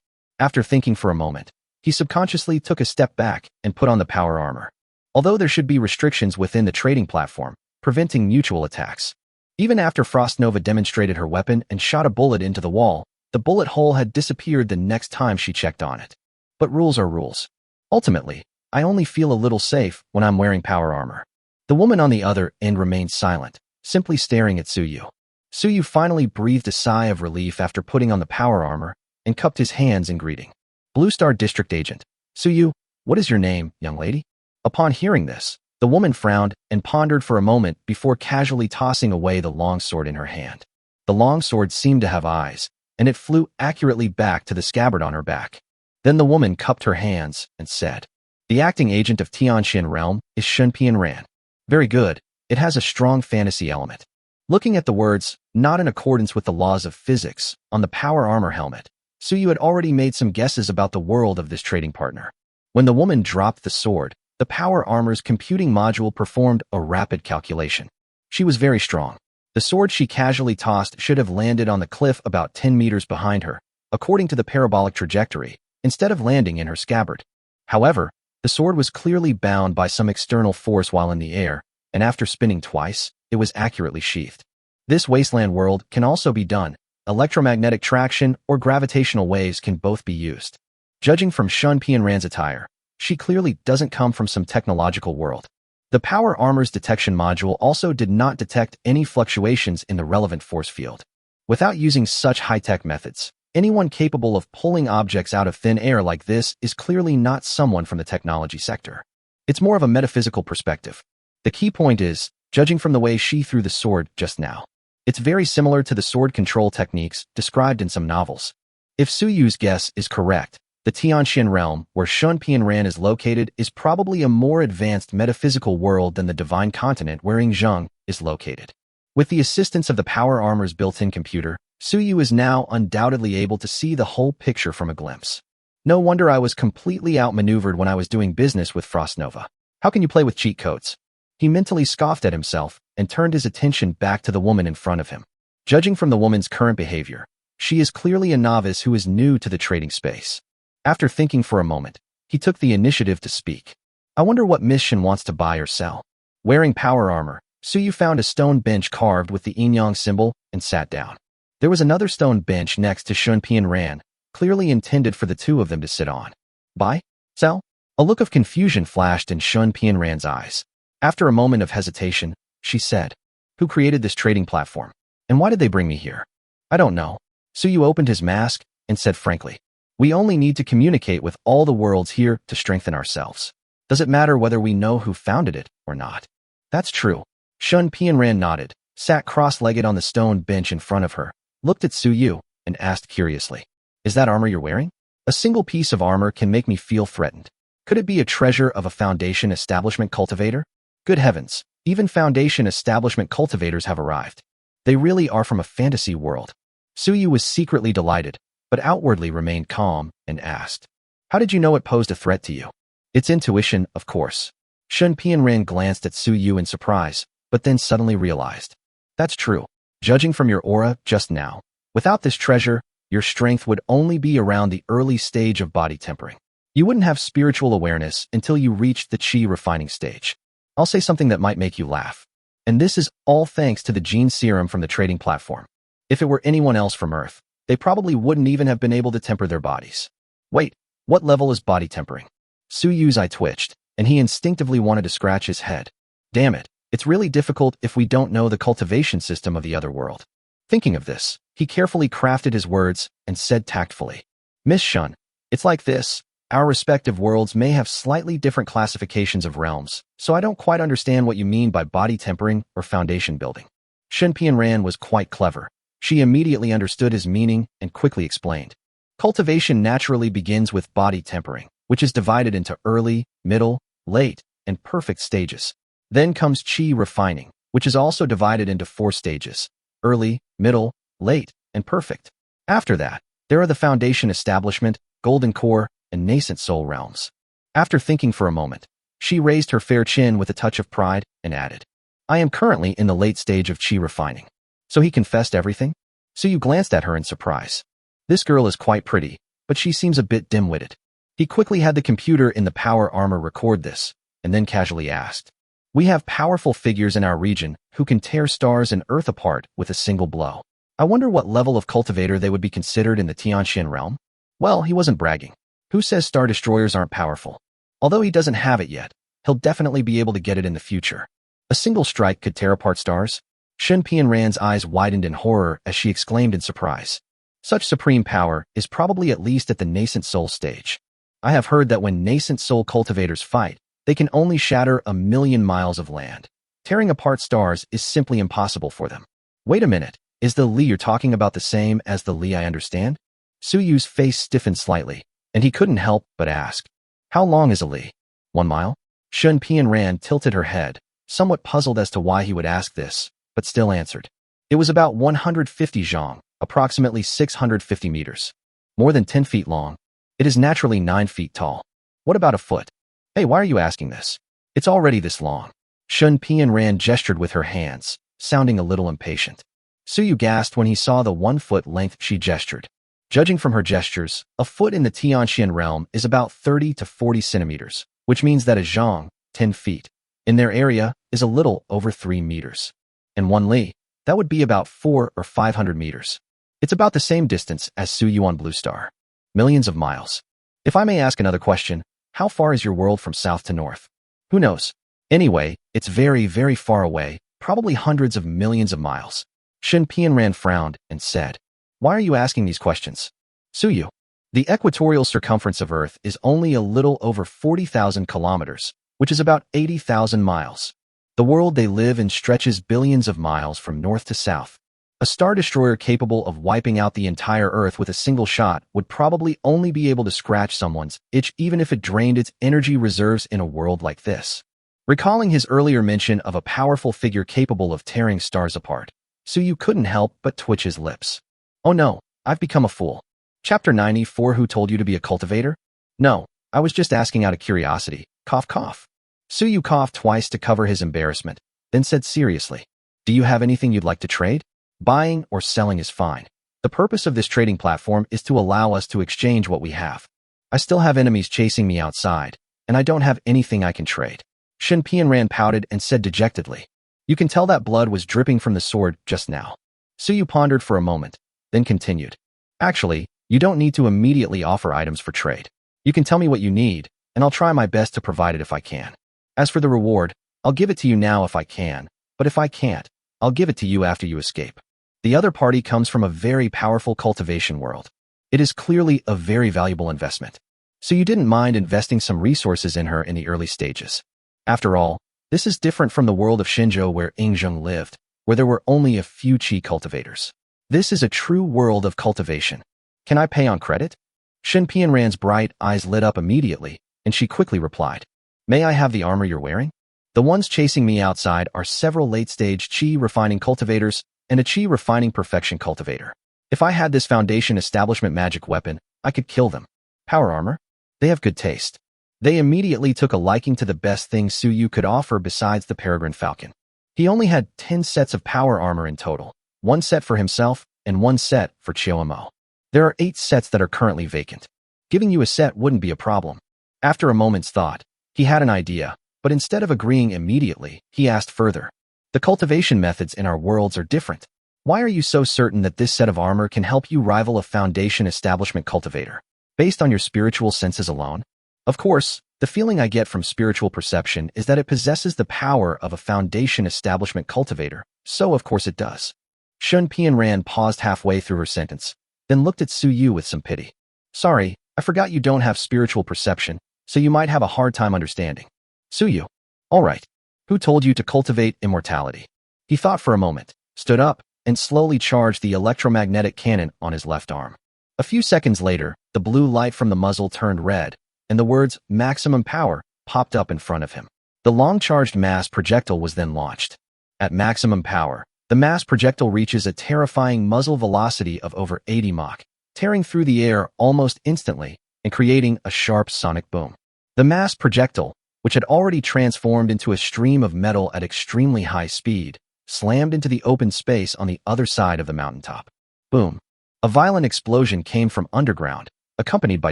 After thinking for a moment, he subconsciously took a step back and put on the power armor. Although there should be restrictions within the trading platform, preventing mutual attacks. Even after Frostnova demonstrated her weapon and shot a bullet into the wall, the bullet hole had disappeared the next time she checked on it. But rules are rules. Ultimately, I only feel a little safe when I'm wearing power armor. The woman on the other end remained silent, simply staring at Suyu. Suyu finally breathed a sigh of relief after putting on the power armor and cupped his hands in greeting. Blue Star District Agent. Suyu, what is your name, young lady? Upon hearing this, the woman frowned and pondered for a moment before casually tossing away the long sword in her hand. The long sword seemed to have eyes, and it flew accurately back to the scabbard on her back. Then the woman cupped her hands and said, "The acting agent of Tianxin Realm is Shunpian Ran. Very good, it has a strong fantasy element." Looking at the words, "not in accordance with the laws of physics," on the power armor helmet, Suyu had already made some guesses about the world of this trading partner. When the woman dropped the sword, the power armor's computing module performed a rapid calculation. She was very strong. The sword she casually tossed should have landed on the cliff about 10 meters behind her, according to the parabolic trajectory, instead of landing in her scabbard. However, the sword was clearly bound by some external force while in the air, and after spinning twice, it was accurately sheathed. This wasteland world can also be done. Electromagnetic traction or gravitational waves can both be used. Judging from Shun Pianran's attire, she clearly doesn't come from some technological world. The power armor's detection module also did not detect any fluctuations in the relevant force field. Without using such high-tech methods, Anyone capable of pulling objects out of thin air like this is clearly not someone from the technology sector. It's more of a metaphysical perspective. The key point is, judging from the way she threw the sword just now, it's very similar to the sword control techniques described in some novels. If Suyu's guess is correct, the Tianxian realm, where Shunpian is located, is probably a more advanced metaphysical world than the divine continent where Yingzheng is located. With the assistance of the power armor's built-in computer, Suyu is now undoubtedly able to see the whole picture from a glimpse. No wonder I was completely outmaneuvered when I was doing business with Frostnova. How can you play with cheat codes? He mentally scoffed at himself and turned his attention back to the woman in front of him. Judging from the woman's current behavior, she is clearly a novice who is new to the trading space. After thinking for a moment, he took the initiative to speak. I wonder what Miss Shen wants to buy or sell. Wearing power armor, Suyu found a stone bench carved with the yin-yang symbol and sat down. There was another stone bench next to Shunpian, clearly intended for the two of them to sit on. Buy? Sell? A look of confusion flashed in Shunpian's eyes. After a moment of hesitation, she said, "Who created this trading platform? And why did they bring me here?" "I don't know." Suyu opened his mask and said frankly, "We only need to communicate with all the worlds here to strengthen ourselves. Does it matter whether we know who founded it or not?" "That's true." Shunpian nodded, sat cross-legged on the stone bench in front of her, looked at Suyu, and asked curiously, "Is that armor you're wearing? A single piece of armor can make me feel threatened. Could it be a treasure of a Foundation establishment cultivator? Good heavens, even Foundation establishment cultivators have arrived. They really are from a fantasy world." Suyu was secretly delighted, but outwardly remained calm and asked, "How did you know it posed a threat to you?" "It's intuition, of course." Shunpian glanced at Suyu in surprise, but then suddenly realized, "That's true. Judging from your aura just now, without this treasure, your strength would only be around the early stage of body tempering. You wouldn't have spiritual awareness until you reached the chi refining stage. I'll say something that might make you laugh. And this is all thanks to the gene serum from the trading platform. If it were anyone else from Earth, they probably wouldn't even have been able to temper their bodies." "Wait, what level is body tempering?" Suyu's eye twitched, and he instinctively wanted to scratch his head. Damn it, it's really difficult if we don't know the cultivation system of the other world. Thinking of this, he carefully crafted his words and said tactfully, "Miss Shun, it's like this. Our respective worlds may have slightly different classifications of realms, so I don't quite understand what you mean by body tempering or foundation building." Shunpian was quite clever. She immediately understood his meaning and quickly explained. Cultivation naturally begins with body tempering, which is divided into early, middle, late, and perfect stages. Then comes chi refining, which is also divided into 4 stages: early, middle, late, and perfect. After that, there are the foundation establishment, golden core, and nascent soul realms. After thinking for a moment, she raised her fair chin with a touch of pride and added, "I am currently in the late stage of chi refining." So he confessed everything? Suyu glanced at her in surprise. This girl is quite pretty, but she seems a bit dim-witted. He quickly had the computer in the power armor record this, and then casually asked, "We have powerful figures in our region who can tear stars and earth apart with a single blow. I wonder what level of cultivator they would be considered in the Tianxian realm?" Well, he wasn't bragging. Who says star destroyers aren't powerful? Although he doesn't have it yet, he'll definitely be able to get it in the future. A single strike could tear apart stars? Shunpian's eyes widened in horror as she exclaimed in surprise. Such supreme power is probably at least at the nascent soul stage. I have heard that when nascent soul cultivators fight, they can only shatter 1,000,000 miles of land. Tearing apart stars is simply impossible for them. Wait a minute, is the Li you're talking about the same as the Li I understand? Suyu's face stiffened slightly, and he couldn't help but ask, "How long is a Li?" 1 mile? Shunpian tilted her head, somewhat puzzled as to why he would ask this, but still answered. It was about 150 zhang, approximately 650 meters. More than 10 feet long. It is naturally 9 feet tall. What about a foot? Hey, why are you asking this? It's already this long. Shunpian gestured with her hands, sounding a little impatient. Suyu gasped when he saw the 1-foot length she gestured. Judging from her gestures, a foot in the Tianxian realm is about 30 to 40 centimeters, which means that a zhang, 10 feet, in their area is a little over 3 meters. And 1 li, that would be about 400 or 500 meters. It's about the same distance as Suyu on Blue Star. Millions of miles. If I may ask another question, how far is your world from south to north? Who knows? Anyway, it's very, very far away, probably hundreds of millions of miles. Shunpian frowned and said, "Why are you asking these questions? Suyu. The equatorial circumference of Earth is only a little over 40,000 kilometers, which is about 80,000 miles. The world they live in stretches billions of miles from north to south. A star destroyer capable of wiping out the entire Earth with a single shot would probably only be able to scratch someone's itch even if it drained its energy reserves in a world like this. Recalling his earlier mention of a powerful figure capable of tearing stars apart, Suyu couldn't help but twitch his lips. Oh no, I've become a fool. Chapter 94. Who told you to be a cultivator? No, I was just asking out of curiosity. Cough cough. Suyu coughed twice to cover his embarrassment, then said seriously, do you have anything you'd like to trade? Buying or selling is fine. The purpose of this trading platform is to allow us to exchange what we have. I still have enemies chasing me outside, and I don't have anything I can trade. Shen Pianran pouted and said dejectedly. You can tell that blood was dripping from the sword just now. Suyu pondered for a moment, then continued. Actually, you don't need to immediately offer items for trade. You can tell me what you need, and I'll try my best to provide it if I can. As for the reward, I'll give it to you now if I can, but if I can't, I'll give it to you after you escape. The other party comes from a very powerful cultivation world. It is clearly a very valuable investment. So you didn't mind investing some resources in her in the early stages. After all, this is different from the world of Shenzhou where Ingzheng lived, where there were only a few qi cultivators. This is a true world of cultivation. Can I pay on credit? Shen Pianran's bright eyes lit up immediately, and she quickly replied. May I have the armor you're wearing? The ones chasing me outside are several late-stage qi refining cultivators and a qi refining perfection cultivator. If I had this foundation establishment magic weapon, I could kill them. Power armor? They have good taste. They immediately took a liking to the best thing Suyu could offer besides the peregrine falcon. He only had 10 sets of power armor in total, 1 set for himself and 1 set for Chiyomo. There are 8 sets that are currently vacant. Giving you a set wouldn't be a problem. After a moment's thought, he had an idea, but instead of agreeing immediately, he asked further. The cultivation methods in our worlds are different. Why are you so certain that this set of armor can help you rival a foundation establishment cultivator? Based on your spiritual senses alone? Of course, the feeling I get from spiritual perception is that it possesses the power of a foundation establishment cultivator, so of course it does. Shen Pianran paused halfway through her sentence, then looked at Suyu with some pity. Sorry, I forgot you don't have spiritual perception, so you might have a hard time understanding. Suyu. All right. Who told you to cultivate immortality? He thought for a moment, stood up, and slowly charged the electromagnetic cannon on his left arm. A few seconds later, the blue light from the muzzle turned red, and the words maximum power popped up in front of him. The long-charged mass projectile was then launched. At maximum power, the mass projectile reaches a terrifying muzzle velocity of over 80 Mach, tearing through the air almost instantly and creating a sharp sonic boom. The mass projectile, which had already transformed into a stream of metal at extremely high speed, slammed into the open space on the other side of the mountaintop. Boom. A violent explosion came from underground, accompanied by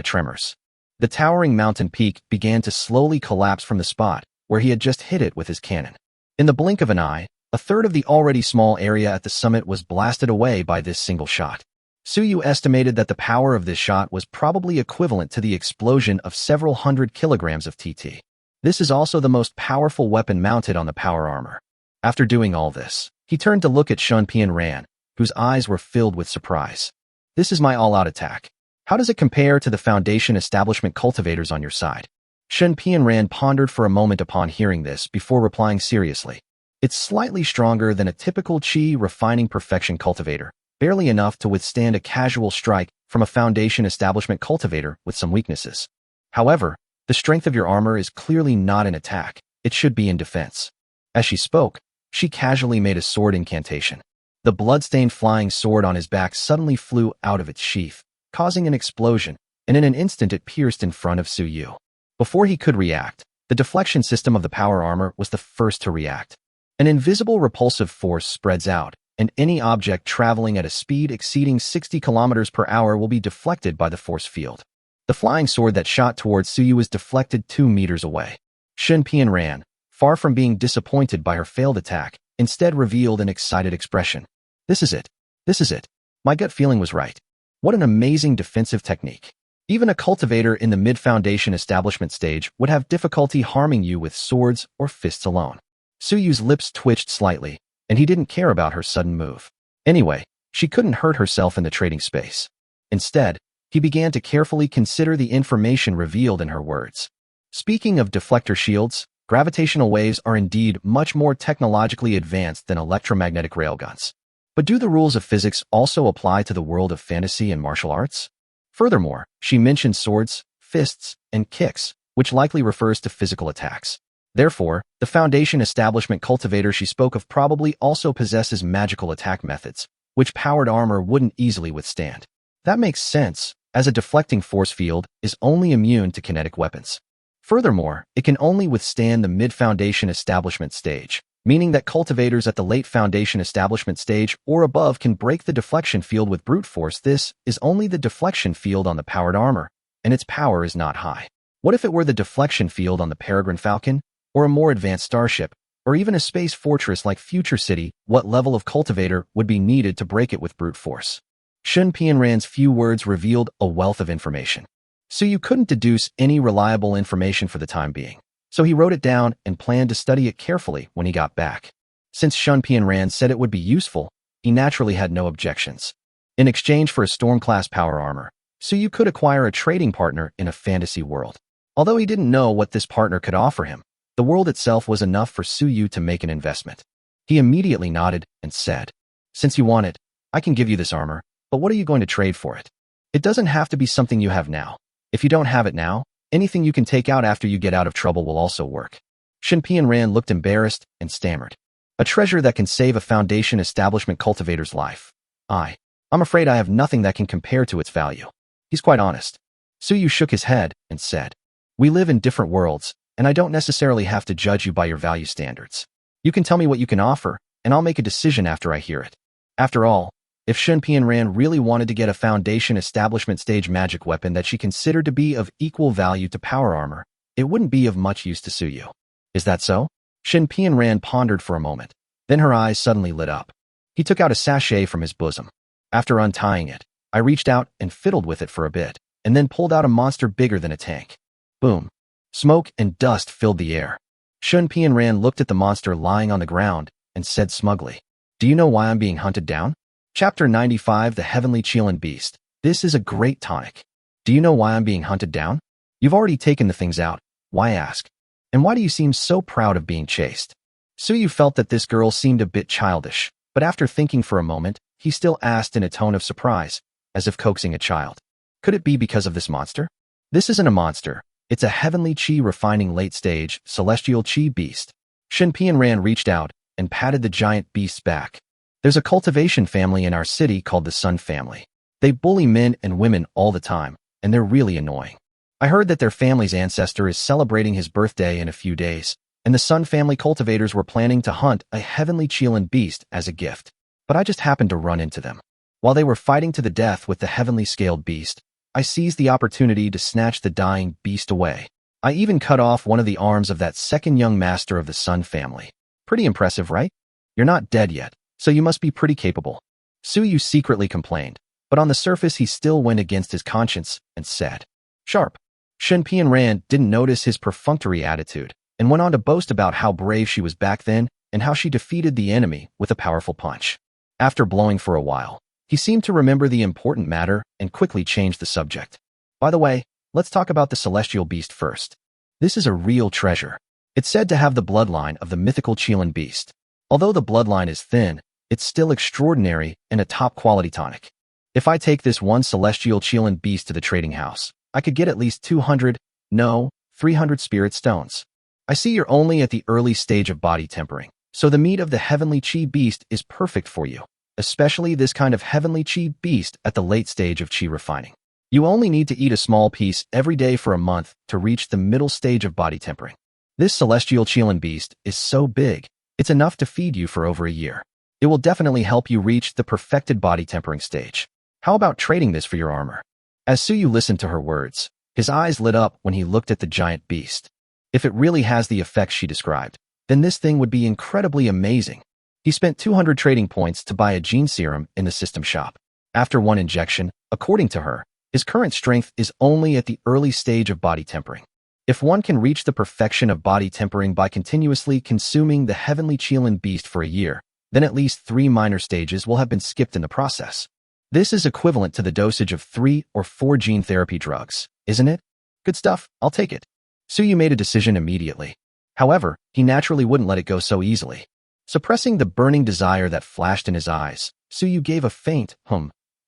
tremors. The towering mountain peak began to slowly collapse from the spot where he had just hit it with his cannon. In the blink of an eye, a third of the already small area at the summit was blasted away by this single shot. Suyu estimated that the power of this shot was probably equivalent to the explosion of several hundred kilograms of TT. This is also the most powerful weapon mounted on the power armor. After doing all this, he turned to look at Shen Pianran, whose eyes were filled with surprise. This is my all-out attack. How does it compare to the foundation establishment cultivators on your side? Shen Pianran pondered for a moment upon hearing this before replying seriously. It's slightly stronger than a typical qi refining perfection cultivator, barely enough to withstand a casual strike from a foundation establishment cultivator with some weaknesses. However, the strength of your armor is clearly not in attack, it should be in defense. As she spoke, she casually made a sword incantation. The blood-stained flying sword on his back suddenly flew out of its sheath, causing an explosion, and in an instant it pierced in front of Suyu. Before he could react, the deflection system of the power armor was the first to react. An invisible repulsive force spreads out, and any object traveling at a speed exceeding 60 kilometers per hour will be deflected by the force field. The flying sword that shot towards Suyu was deflected 2 meters away. Shen Pianran, far from being disappointed by her failed attack, instead revealed an excited expression. This is it. This is it. My gut feeling was right. What an amazing defensive technique. Even a cultivator in the mid-foundation establishment stage would have difficulty harming you with swords or fists alone. Suyu's lips twitched slightly, and he didn't care about her sudden move. Anyway, she couldn't hurt herself in the trading space. Instead, He began to carefully consider the information revealed in her words. Speaking of deflector shields, gravitational waves are indeed much more technologically advanced than electromagnetic railguns. But do the rules of physics also apply to the world of fantasy and martial arts? Furthermore, she mentioned swords, fists, and kicks, which likely refers to physical attacks. Therefore, the Foundation establishment cultivator she spoke of probably also possesses magical attack methods, which powered armor wouldn't easily withstand. That makes sense, as a deflecting force field is only immune to kinetic weapons. Furthermore, it can only withstand the mid-Foundation establishment stage, meaning that cultivators at the late Foundation establishment stage or above can break the deflection field with brute force. This is only the deflection field on the powered armor, and its power is not high. What if it were the deflection field on the Peregrine Falcon, or a more advanced starship, or even a space fortress like Future City? What level of cultivator would be needed to break it with brute force? Shun Pianran's few words revealed a wealth of information. Suyu couldn't deduce any reliable information for the time being, so he wrote it down and planned to study it carefully when he got back. Since Shun Pianran said it would be useful, he naturally had no objections. In exchange for a Storm-class power armor, Suyu could acquire a trading partner in a fantasy world. Although he didn't know what this partner could offer him, the world itself was enough for Suyu to make an investment. He immediately nodded and said, "Since you want it, I can give you this armor, but what are you going to trade for it? It doesn't have to be something you have now. If you don't have it now, anything you can take out after you get out of trouble will also work." Shun Pianran looked embarrassed and stammered. "A treasure that can save a Foundation establishment cultivator's life. I'm afraid I have nothing that can compare to its value." He's quite honest. Suyu shook his head and said, "We live in different worlds, and I don't necessarily have to judge you by your value standards. You can tell me what you can offer, and I'll make a decision after I hear it." After all, if Shun Pianran really wanted to get a Foundation establishment stage magic weapon that she considered to be of equal value to power armor, it wouldn't be of much use to Suyu. Is that so? Shun Pianran pondered for a moment. Then her eyes suddenly lit up. He took out a sachet from his bosom. After untying it, I reached out and fiddled with it for a bit, and then pulled out a monster bigger than a tank. Boom. Smoke and dust filled the air. Shun Pianran looked at the monster lying on the ground and said smugly, "Do you know why I'm being hunted down?" Chapter 95, The Heavenly Qilin Beast. This is a great tonic. Do you know why I'm being hunted down? You've already taken the things out. Why ask? And why do you seem so proud of being chased? Suyu felt that this girl seemed a bit childish, but after thinking for a moment, he still asked in a tone of surprise, as if coaxing a child. Could it be because of this monster? This isn't a monster. It's a heavenly qi refining late-stage, celestial qi beast. Shun Pianran reached out and patted the giant beast's back. There's a cultivation family in our city called the Sun family. They bully men and women all the time, and they're really annoying. I heard that their family's ancestor is celebrating his birthday in a few days, and the Sun family cultivators were planning to hunt a heavenly qilin beast as a gift. But I just happened to run into them. While they were fighting to the death with the heavenly scaled beast, I seized the opportunity to snatch the dying beast away. I even cut off one of the arms of that second young master of the Sun family. Pretty impressive, right? You're not dead yet, so you must be pretty capable. Suyu secretly complained, but on the surface he still went against his conscience and said, "Sharp." Shun Pianran didn't notice his perfunctory attitude and went on to boast about how brave she was back then and how she defeated the enemy with a powerful punch. After blowing for a while, he seemed to remember the important matter and quickly changed the subject. By the way, let's talk about the celestial beast first. This is a real treasure. It's said to have the bloodline of the mythical qilin beast. Although the bloodline is thin, it's still extraordinary and a top-quality tonic. If I take this one celestial qilin beast to the trading house, I could get at least 300 spirit stones. I see you're only at the early stage of body tempering, so the meat of the heavenly qi beast is perfect for you, especially this kind of heavenly qi beast at the late stage of qi refining. You only need to eat a small piece every day for a month to reach the middle stage of body tempering. This celestial qilin beast is so big, it's enough to feed you for over a year. It will definitely help you reach the perfected body tempering stage. How about trading this for your armor? As Suyu listened to her words, his eyes lit up when he looked at the giant beast. If it really has the effects she described, then this thing would be incredibly amazing. He spent 200 trading points to buy a gene serum in the system shop. After one injection, according to her, his current strength is only at the early stage of body tempering. If one can reach the perfection of body tempering by continuously consuming the heavenly qilin beast for a year, then at least 3 minor stages will have been skipped in the process. This is equivalent to the dosage of 3 or 4 gene therapy drugs, isn't it? Good stuff, I'll take it. Suyu made a decision immediately. However, he naturally wouldn't let it go so easily. Suppressing the burning desire that flashed in his eyes, Suyu gave a faint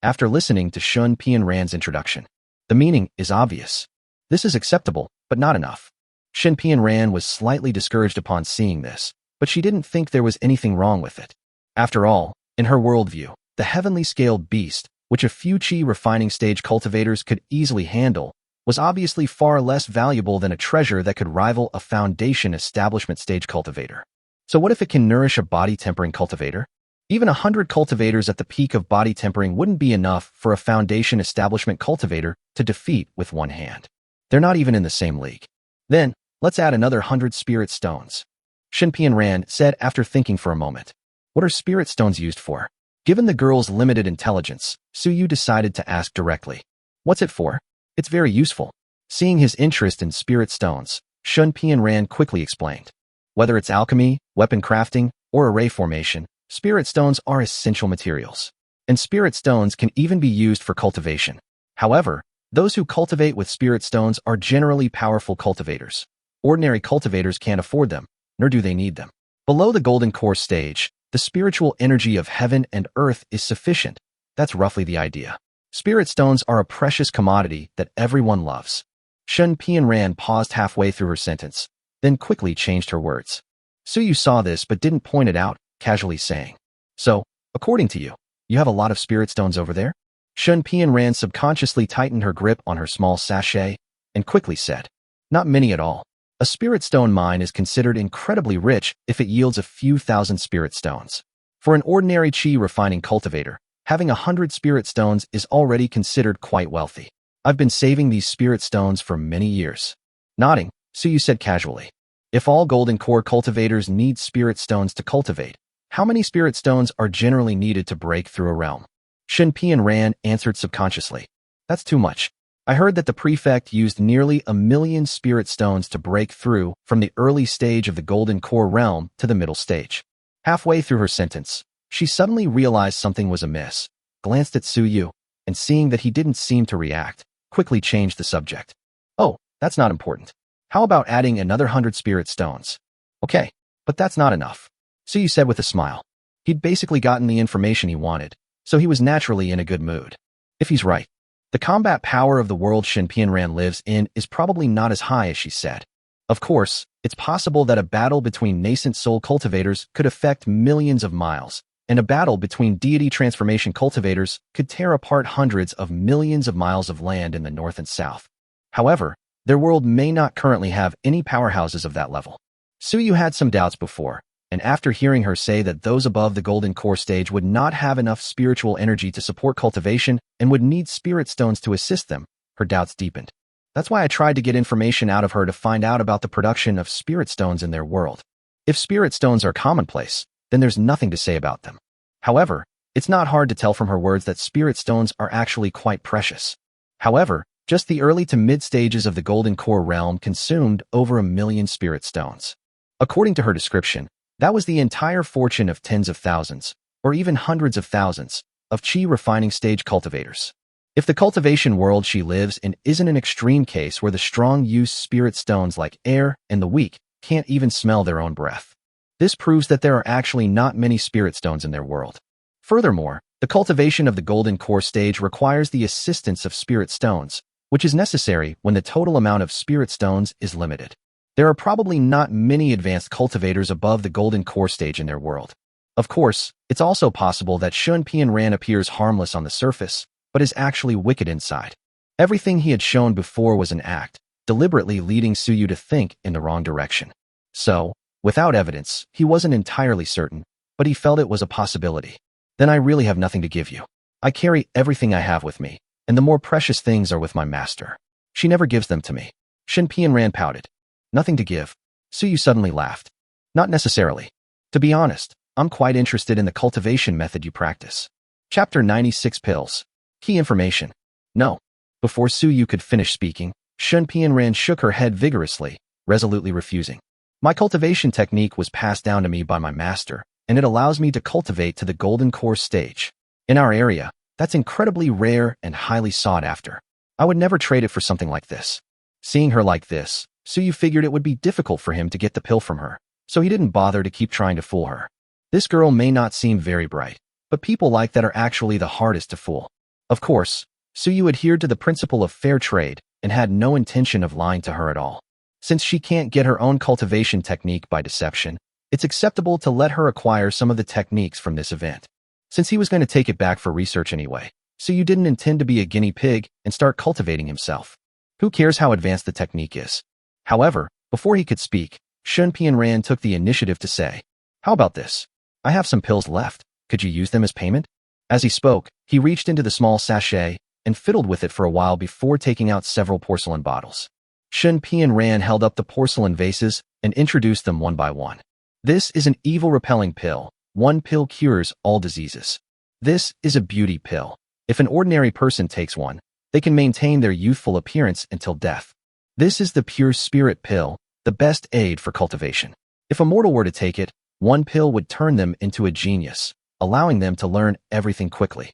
after listening to Shun Pianran's introduction. The meaning is obvious. This is acceptable, but not enough. Shin Pianran was slightly discouraged upon seeing this, but she didn't think there was anything wrong with it. After all, in her worldview, the heavenly scaled beast, which a few chi refining stage cultivators could easily handle, was obviously far less valuable than a treasure that could rival a foundation establishment stage cultivator. So what if it can nourish a body tempering cultivator? Even 100 cultivators at the peak of body tempering wouldn't be enough for a foundation establishment cultivator to defeat with one hand. They're not even in the same league. Then, let's add another 100 spirit stones. Shin Pianran said after thinking for a moment. What are spirit stones used for? Given the girl's limited intelligence, Suyu decided to ask directly. What's it for? It's very useful. Seeing his interest in spirit stones, Shun Pianran quickly explained. Whether it's alchemy, weapon crafting, or array formation, spirit stones are essential materials. And spirit stones can even be used for cultivation. However, those who cultivate with spirit stones are generally powerful cultivators. Ordinary cultivators can't afford them, nor do they need them. Below the golden core stage, the spiritual energy of heaven and earth is sufficient. That's roughly the idea. Spirit stones are a precious commodity that everyone loves. Shun Pianran paused halfway through her sentence, then quickly changed her words. Suyu saw this but didn't point it out, casually saying. So, according to you, you have a lot of spirit stones over there? Shun Pianran subconsciously tightened her grip on her small sachet and quickly said, not many at all. A spirit stone mine is considered incredibly rich if it yields a few thousand spirit stones. For an ordinary chi refining cultivator, having 100 spirit stones is already considered quite wealthy. I've been saving these spirit stones for many years. Nodding, Suyu said casually. If all golden core cultivators need spirit stones to cultivate, how many spirit stones are generally needed to break through a realm? Shin Pianran answered subconsciously. That's too much. I heard that the prefect used nearly 1 million spirit stones to break through from the early stage of the golden core realm to the middle stage. Halfway through her sentence, she suddenly realized something was amiss, glanced at Suyu, and seeing that he didn't seem to react, quickly changed the subject. Oh, that's not important. How about adding another 100 spirit stones? Okay, but that's not enough. Suyu said with a smile. He'd basically gotten the information he wanted, so he was naturally in a good mood. If he's right, the combat power of the world Shin Pianran lives in is probably not as high as she said. Of course, it's possible that a battle between nascent soul cultivators could affect millions of miles, and a battle between deity transformation cultivators could tear apart hundreds of millions of miles of land in the north and south. However, their world may not currently have any powerhouses of that level. Suyu had some doubts before, and after hearing her say that those above the golden core stage would not have enough spiritual energy to support cultivation and would need spirit stones to assist them, her doubts deepened. That's why I tried to get information out of her to find out about the production of spirit stones in their world. If spirit stones are commonplace, then there's nothing to say about them. However, it's not hard to tell from her words that spirit stones are actually quite precious. However, just the early to mid stages of the golden core realm consumed over 1 million spirit stones. According to her description, that was the entire fortune of tens of thousands, or even hundreds of thousands, of chi refining stage cultivators. If the cultivation world she lives in isn't an extreme case where the strong use spirit stones like air and the weak can't even smell their own breath. This proves that there are actually not many spirit stones in their world. Furthermore, the cultivation of the golden core stage requires the assistance of spirit stones, which is necessary when the total amount of spirit stones is limited. There are probably not many advanced cultivators above the golden core stage in their world. Of course, it's also possible that Shun Pianran appears harmless on the surface, but is actually wicked inside. Everything he had shown before was an act, deliberately leading Suyu to think in the wrong direction. So, without evidence, he wasn't entirely certain, but he felt it was a possibility. Then I really have nothing to give you. I carry everything I have with me, and the more precious things are with my master. She never gives them to me. Shin Pianran pouted. Nothing to give. Suyu suddenly laughed. Not necessarily. To be honest, I'm quite interested in the cultivation method you practice. Chapter 96 Pills. Key information. No. Before Suyu could finish speaking, Shun Pianran shook her head vigorously, resolutely refusing. My cultivation technique was passed down to me by my master, and it allows me to cultivate to the golden core stage. In our area, That's incredibly rare and highly sought after. I would never trade it for something like this. Seeing her like this, Suyu figured it would be difficult for him to get the pill from her, so he didn't bother to keep trying to fool her. This girl may not seem very bright, but people like that are actually the hardest to fool. Of course, Suyu adhered to the principle of fair trade and had no intention of lying to her at all. Since she can't get her own cultivation technique by deception, it's acceptable to let her acquire some of the techniques from this event. Since he was going to take it back for research anyway, Suyu didn't intend to be a guinea pig and start cultivating himself. Who cares how advanced the technique is? However, before he could speak, Shun Pianran took the initiative to say, "How about this? I have some pills left. Could you use them as payment?" As he spoke, he reached into the small sachet and fiddled with it for a while before taking out several porcelain bottles. Shun Pianran held up the porcelain vases and introduced them one by one. This is an evil-repelling pill. One pill cures all diseases. This is a beauty pill. If an ordinary person takes one, they can maintain their youthful appearance until death. This is the pure spirit pill, the best aid for cultivation. If a mortal were to take it, one pill would turn them into a genius, allowing them to learn everything quickly.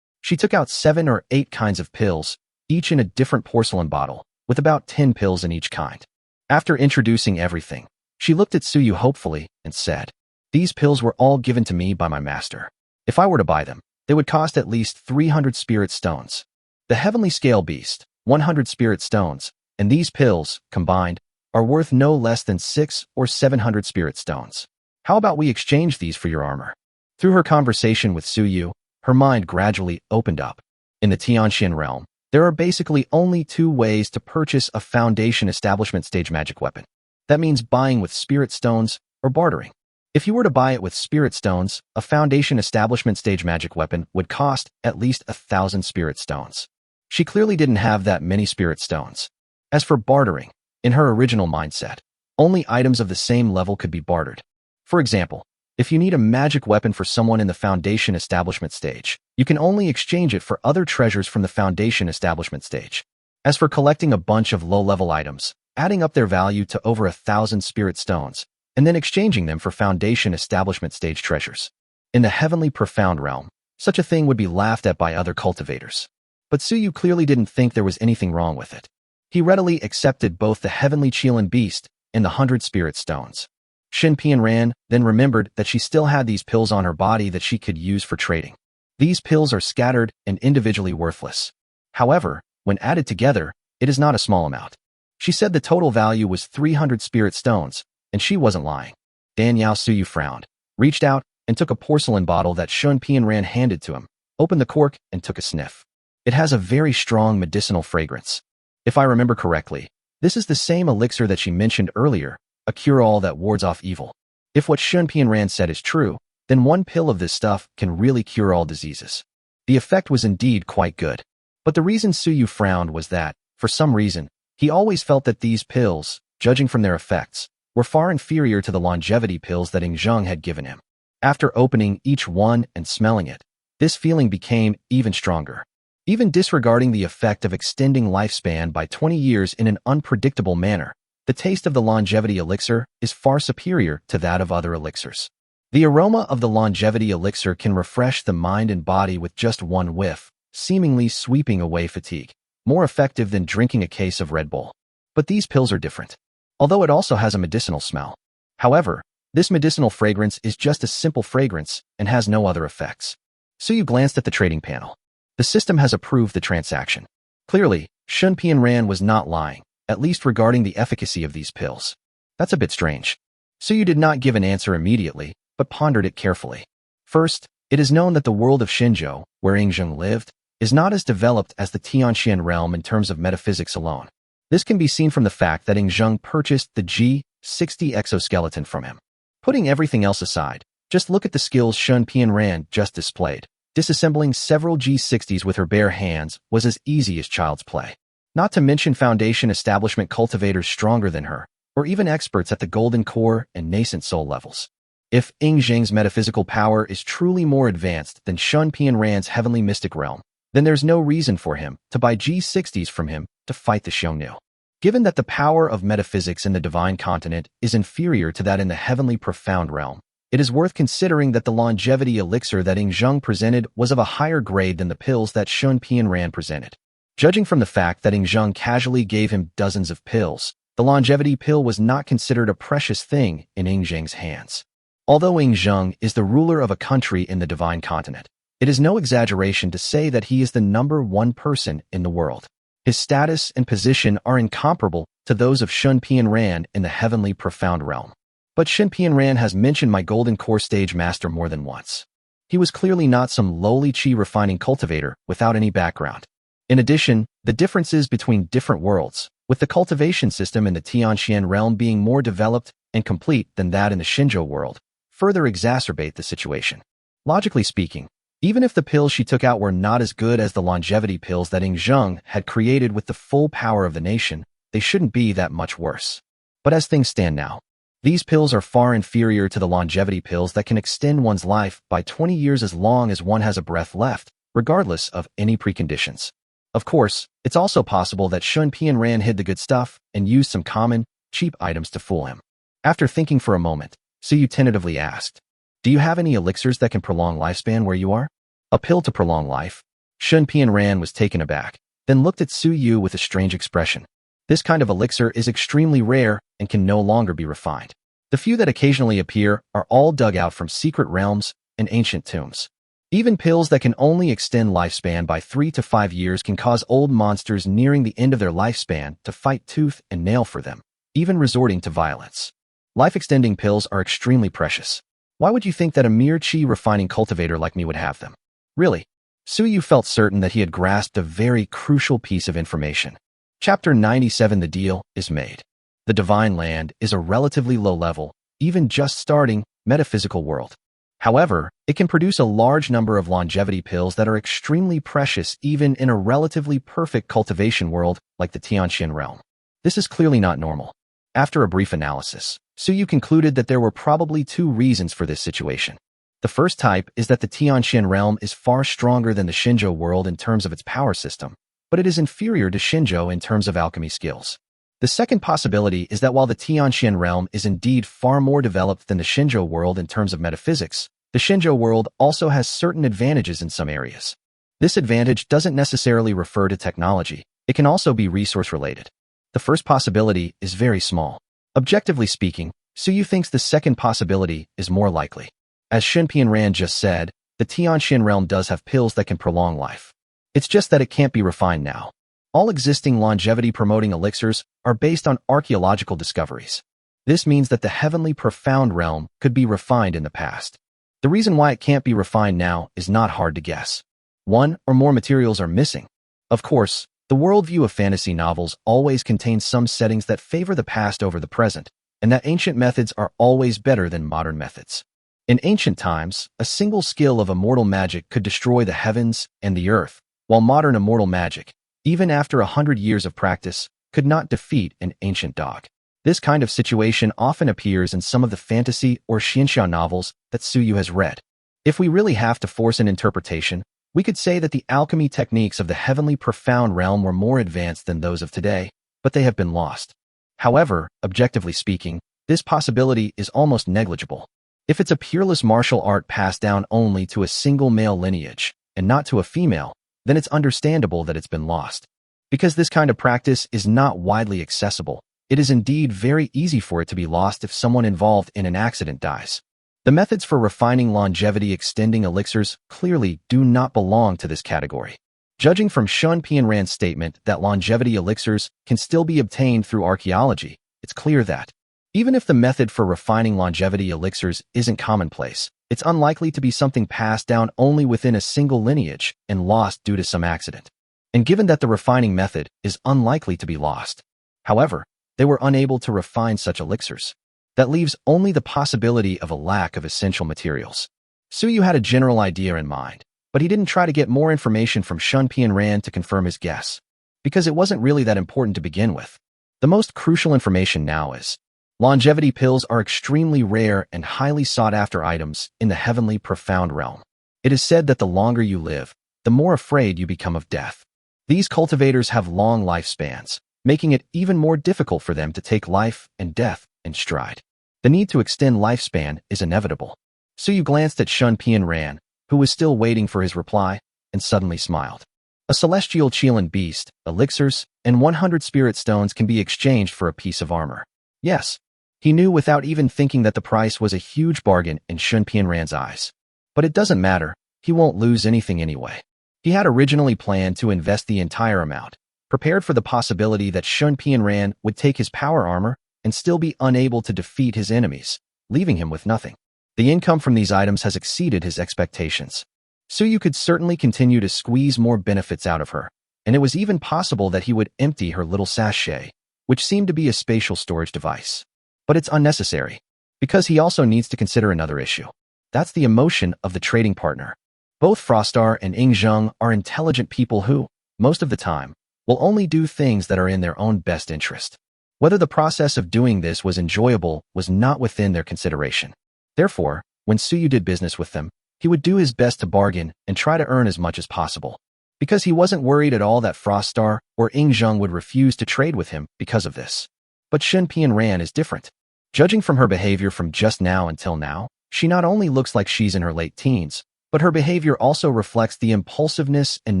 She took out 7 or 8 kinds of pills, each in a different porcelain bottle, with about 10 pills in each kind. After introducing everything, she looked at Suyu hopefully and said, "These pills were all given to me by my master. If I were to buy them, they would cost at least 300 spirit stones. The heavenly scale beast, 100 spirit stones, and these pills, combined, are worth no less than 600 or 700 spirit stones. How about we exchange these for your armor?" Through her conversation with Suyu, her mind gradually opened up. In the Tianxian realm, there are basically only 2 ways to purchase a Foundation Establishment stage magic weapon. That means buying with spirit stones or bartering. If you were to buy it with spirit stones, a Foundation Establishment stage magic weapon would cost at least 1,000 spirit stones. She clearly didn't have that many spirit stones. As for bartering, in her original mindset, only items of the same level could be bartered. For example, if you need a magic weapon for someone in the Foundation Establishment stage, you can only exchange it for other treasures from the Foundation Establishment stage. As for collecting a bunch of low-level items, adding up their value to over 1,000 spirit stones, and then exchanging them for Foundation Establishment stage treasures. In the heavenly profound realm, such a thing would be laughed at by other cultivators. But Suyu clearly didn't think there was anything wrong with it. He readily accepted both the heavenly Qilin beast and the 100 spirit stones. Shin Pianran then remembered that she still had these pills on her body that she could use for trading. These pills are scattered and individually worthless. However, when added together, it is not a small amount. She said the total value was 300 spirit stones, and she wasn't lying. Danyao Suyu frowned, reached out, and took a porcelain bottle that Shun Pianran handed to him, opened the cork, and took a sniff. It has a very strong medicinal fragrance. If I remember correctly, this is the same elixir that she mentioned earlier, a cure-all that wards off evil. If what Shun Pianran said is true, then one pill of this stuff can really cure all diseases. The effect was indeed quite good. But the reason Suyu frowned was that, for some reason, he always felt that these pills, judging from their effects, were far inferior to the longevity pills that Ingzheng had given him. After opening each one and smelling it, this feeling became even stronger. Even disregarding the effect of extending lifespan by 20 years in an unpredictable manner, the taste of the longevity elixir is far superior to that of other elixirs. The aroma of the longevity elixir can refresh the mind and body with just one whiff, seemingly sweeping away fatigue, more effective than drinking a case of Red Bull. But these pills are different, although it also has a medicinal smell. However, this medicinal fragrance is just a simple fragrance and has no other effects. Suyu glanced at the trading panel. The system has approved the transaction. Clearly, Shun Pianran was not lying, at least regarding the efficacy of these pills. That's a bit strange. Suyu did not give an answer immediately, but pondered it carefully. First, it is known that the world of Xinzhou, where Ingzheng lived, is not as developed as the Tianxian realm in terms of metaphysics alone. This can be seen from the fact that Ingzheng purchased the G60 exoskeleton from him. Putting everything else aside, just look at the skills Shun Pianran just displayed. Disassembling several G60s with her bare hands was as easy as child's play. Not to mention Foundation Establishment cultivators stronger than her, or even experts at the Golden Core and Nascent Soul levels. If Ingzheng's metaphysical power is truly more advanced than Shun Pianran's heavenly mystic realm, then there's no reason for him to buy G60s from him to fight the Xiongnu. Given that the power of metaphysics in the divine continent is inferior to that in the heavenly profound realm, It is worth considering that the longevity elixir that Zheng presented was of a higher grade than the pills that Shun Pianran presented. Judging from the fact that Zheng casually gave him dozens of pills, the longevity pill was not considered a precious thing in Zheng's hands. Although Zheng is the ruler of a country in the divine continent, it is no exaggeration to say that he is the #1 person in the world. His status and position are incomparable to those of Shun Pianran in the heavenly profound realm. But Shun Pianran has mentioned my golden core stage master more than once. He was clearly not some lowly qi refining cultivator without any background. In addition, the differences between different worlds, with the cultivation system in the Tianxian realm being more developed and complete than that in the Xinzhou world, further exacerbate the situation. Logically speaking, even if the pills she took out were not as good as the longevity pills that Zheng had created with the full power of the nation, they shouldn't be that much worse. But as things stand now, these pills are far inferior to the longevity pills that can extend one's life by 20 years as long as one has a breath left, regardless of any preconditions. Of course, it's also possible that Shun Pianran hid the good stuff and used some common, cheap items to fool him. After thinking for a moment, Suyu tentatively asked, "Do you have any elixirs that can prolong lifespan where you are?" "A pill to prolong life?" Shun Pianran was taken aback, then looked at Suyu with a strange expression. This kind of elixir is extremely rare and can no longer be refined. The few that occasionally appear are all dug out from secret realms and ancient tombs. Even pills that can only extend lifespan by 3 to 5 years can cause old monsters nearing the end of their lifespan to fight tooth and nail for them, even resorting to violence. Life-extending pills are extremely precious. Why would you think that a mere qi refining cultivator like me would have them? Really? Suyu felt certain that he had grasped a very crucial piece of information. Chapter 97. The deal is made. The divine land is a relatively low-level, even just starting, metaphysical world. However, it can produce a large number of longevity pills that are extremely precious even in a relatively perfect cultivation world like the Tianxian realm. This is clearly not normal. After a brief analysis, Suyu concluded that there were probably 2 reasons for this situation. The first type is that the Tianxian realm is far stronger than the Xinzhou world in terms of its power system, but it is inferior to Xinzhou in terms of alchemy skills. The second possibility is that while the Tianxian realm is indeed far more developed than the Xinzhou world in terms of metaphysics, the Xinzhou world also has certain advantages in some areas. This advantage doesn't necessarily refer to technology. It can also be resource-related. The first possibility is very small. Objectively speaking, Suyu thinks the second possibility is more likely. As Shun Pianran just said, the Tianxian realm does have pills that can prolong life. It's just that it can't be refined now. All existing longevity-promoting elixirs are based on archaeological discoveries. This means that the heavenly profound realm could be refined in the past. The reason why it can't be refined now is not hard to guess. 1 or more materials are missing. Of course, the worldview of fantasy novels always contains some settings that favor the past over the present, and that ancient methods are always better than modern methods. In ancient times, a single skill of immortal magic could destroy the heavens and the earth, while modern immortal magic, even after 100 years of practice, could not defeat an ancient dog. This kind of situation often appears in some of the fantasy or xianxia novels that Suyu has read. If we really have to force an interpretation, we could say that the alchemy techniques of the heavenly profound realm were more advanced than those of today, but they have been lost. However, objectively speaking, this possibility is almost negligible. If it's a peerless martial art passed down only to a single male lineage, and not to a female, then it's understandable that it's been lost. Because this kind of practice is not widely accessible, it is indeed very easy for it to be lost if someone involved in an accident dies. The methods for refining longevity-extending elixirs clearly do not belong to this category. Judging from Shun Pianran's statement that longevity elixirs can still be obtained through archaeology, it's clear that, even if the method for refining longevity elixirs isn't commonplace, it's unlikely to be something passed down only within a single lineage and lost due to some accident. And given that the refining method is unlikely to be lost, however, they were unable to refine such elixirs. That leaves only the possibility of a lack of essential materials. Suyu had a general idea in mind, but he didn't try to get more information from Shun Pianran to confirm his guess, because it wasn't really that important to begin with. The most crucial information now is, longevity pills are extremely rare and highly sought-after items in the heavenly profound realm. It is said that the longer you live, the more afraid you become of death. These cultivators have long lifespans, making it even more difficult for them to take life and death in stride. The need to extend lifespan is inevitable. Suyu glanced at Shun Ran, who was still waiting for his reply, and suddenly smiled. A celestial Chilan beast, elixirs, and 100 spirit stones can be exchanged for a piece of armor. Yes. He knew without even thinking that the price was a huge bargain in Shun Ran's eyes. But it doesn't matter, he won't lose anything anyway. He had originally planned to invest the entire amount, prepared for the possibility that Shun Ran would take his power armor and still be unable to defeat his enemies, leaving him with nothing. The income from these items has exceeded his expectations. Suyu could certainly continue to squeeze more benefits out of her, and it was even possible that he would empty her little sachet, which seemed to be a spatial storage device. But it's unnecessary, because he also needs to consider another issue. That's the emotion of the trading partner. Both Frostar and Ingzheng are intelligent people who, most of the time, will only do things that are in their own best interest. Whether the process of doing this was enjoyable was not within their consideration. Therefore, when Suyu did business with them, he would do his best to bargain and try to earn as much as possible, because he wasn't worried at all that Frostar or Ingzheng would refuse to trade with him because of this. But Shun Ran is different. Judging from her behavior from just now until now, she not only looks like she's in her late teens, but her behavior also reflects the impulsiveness and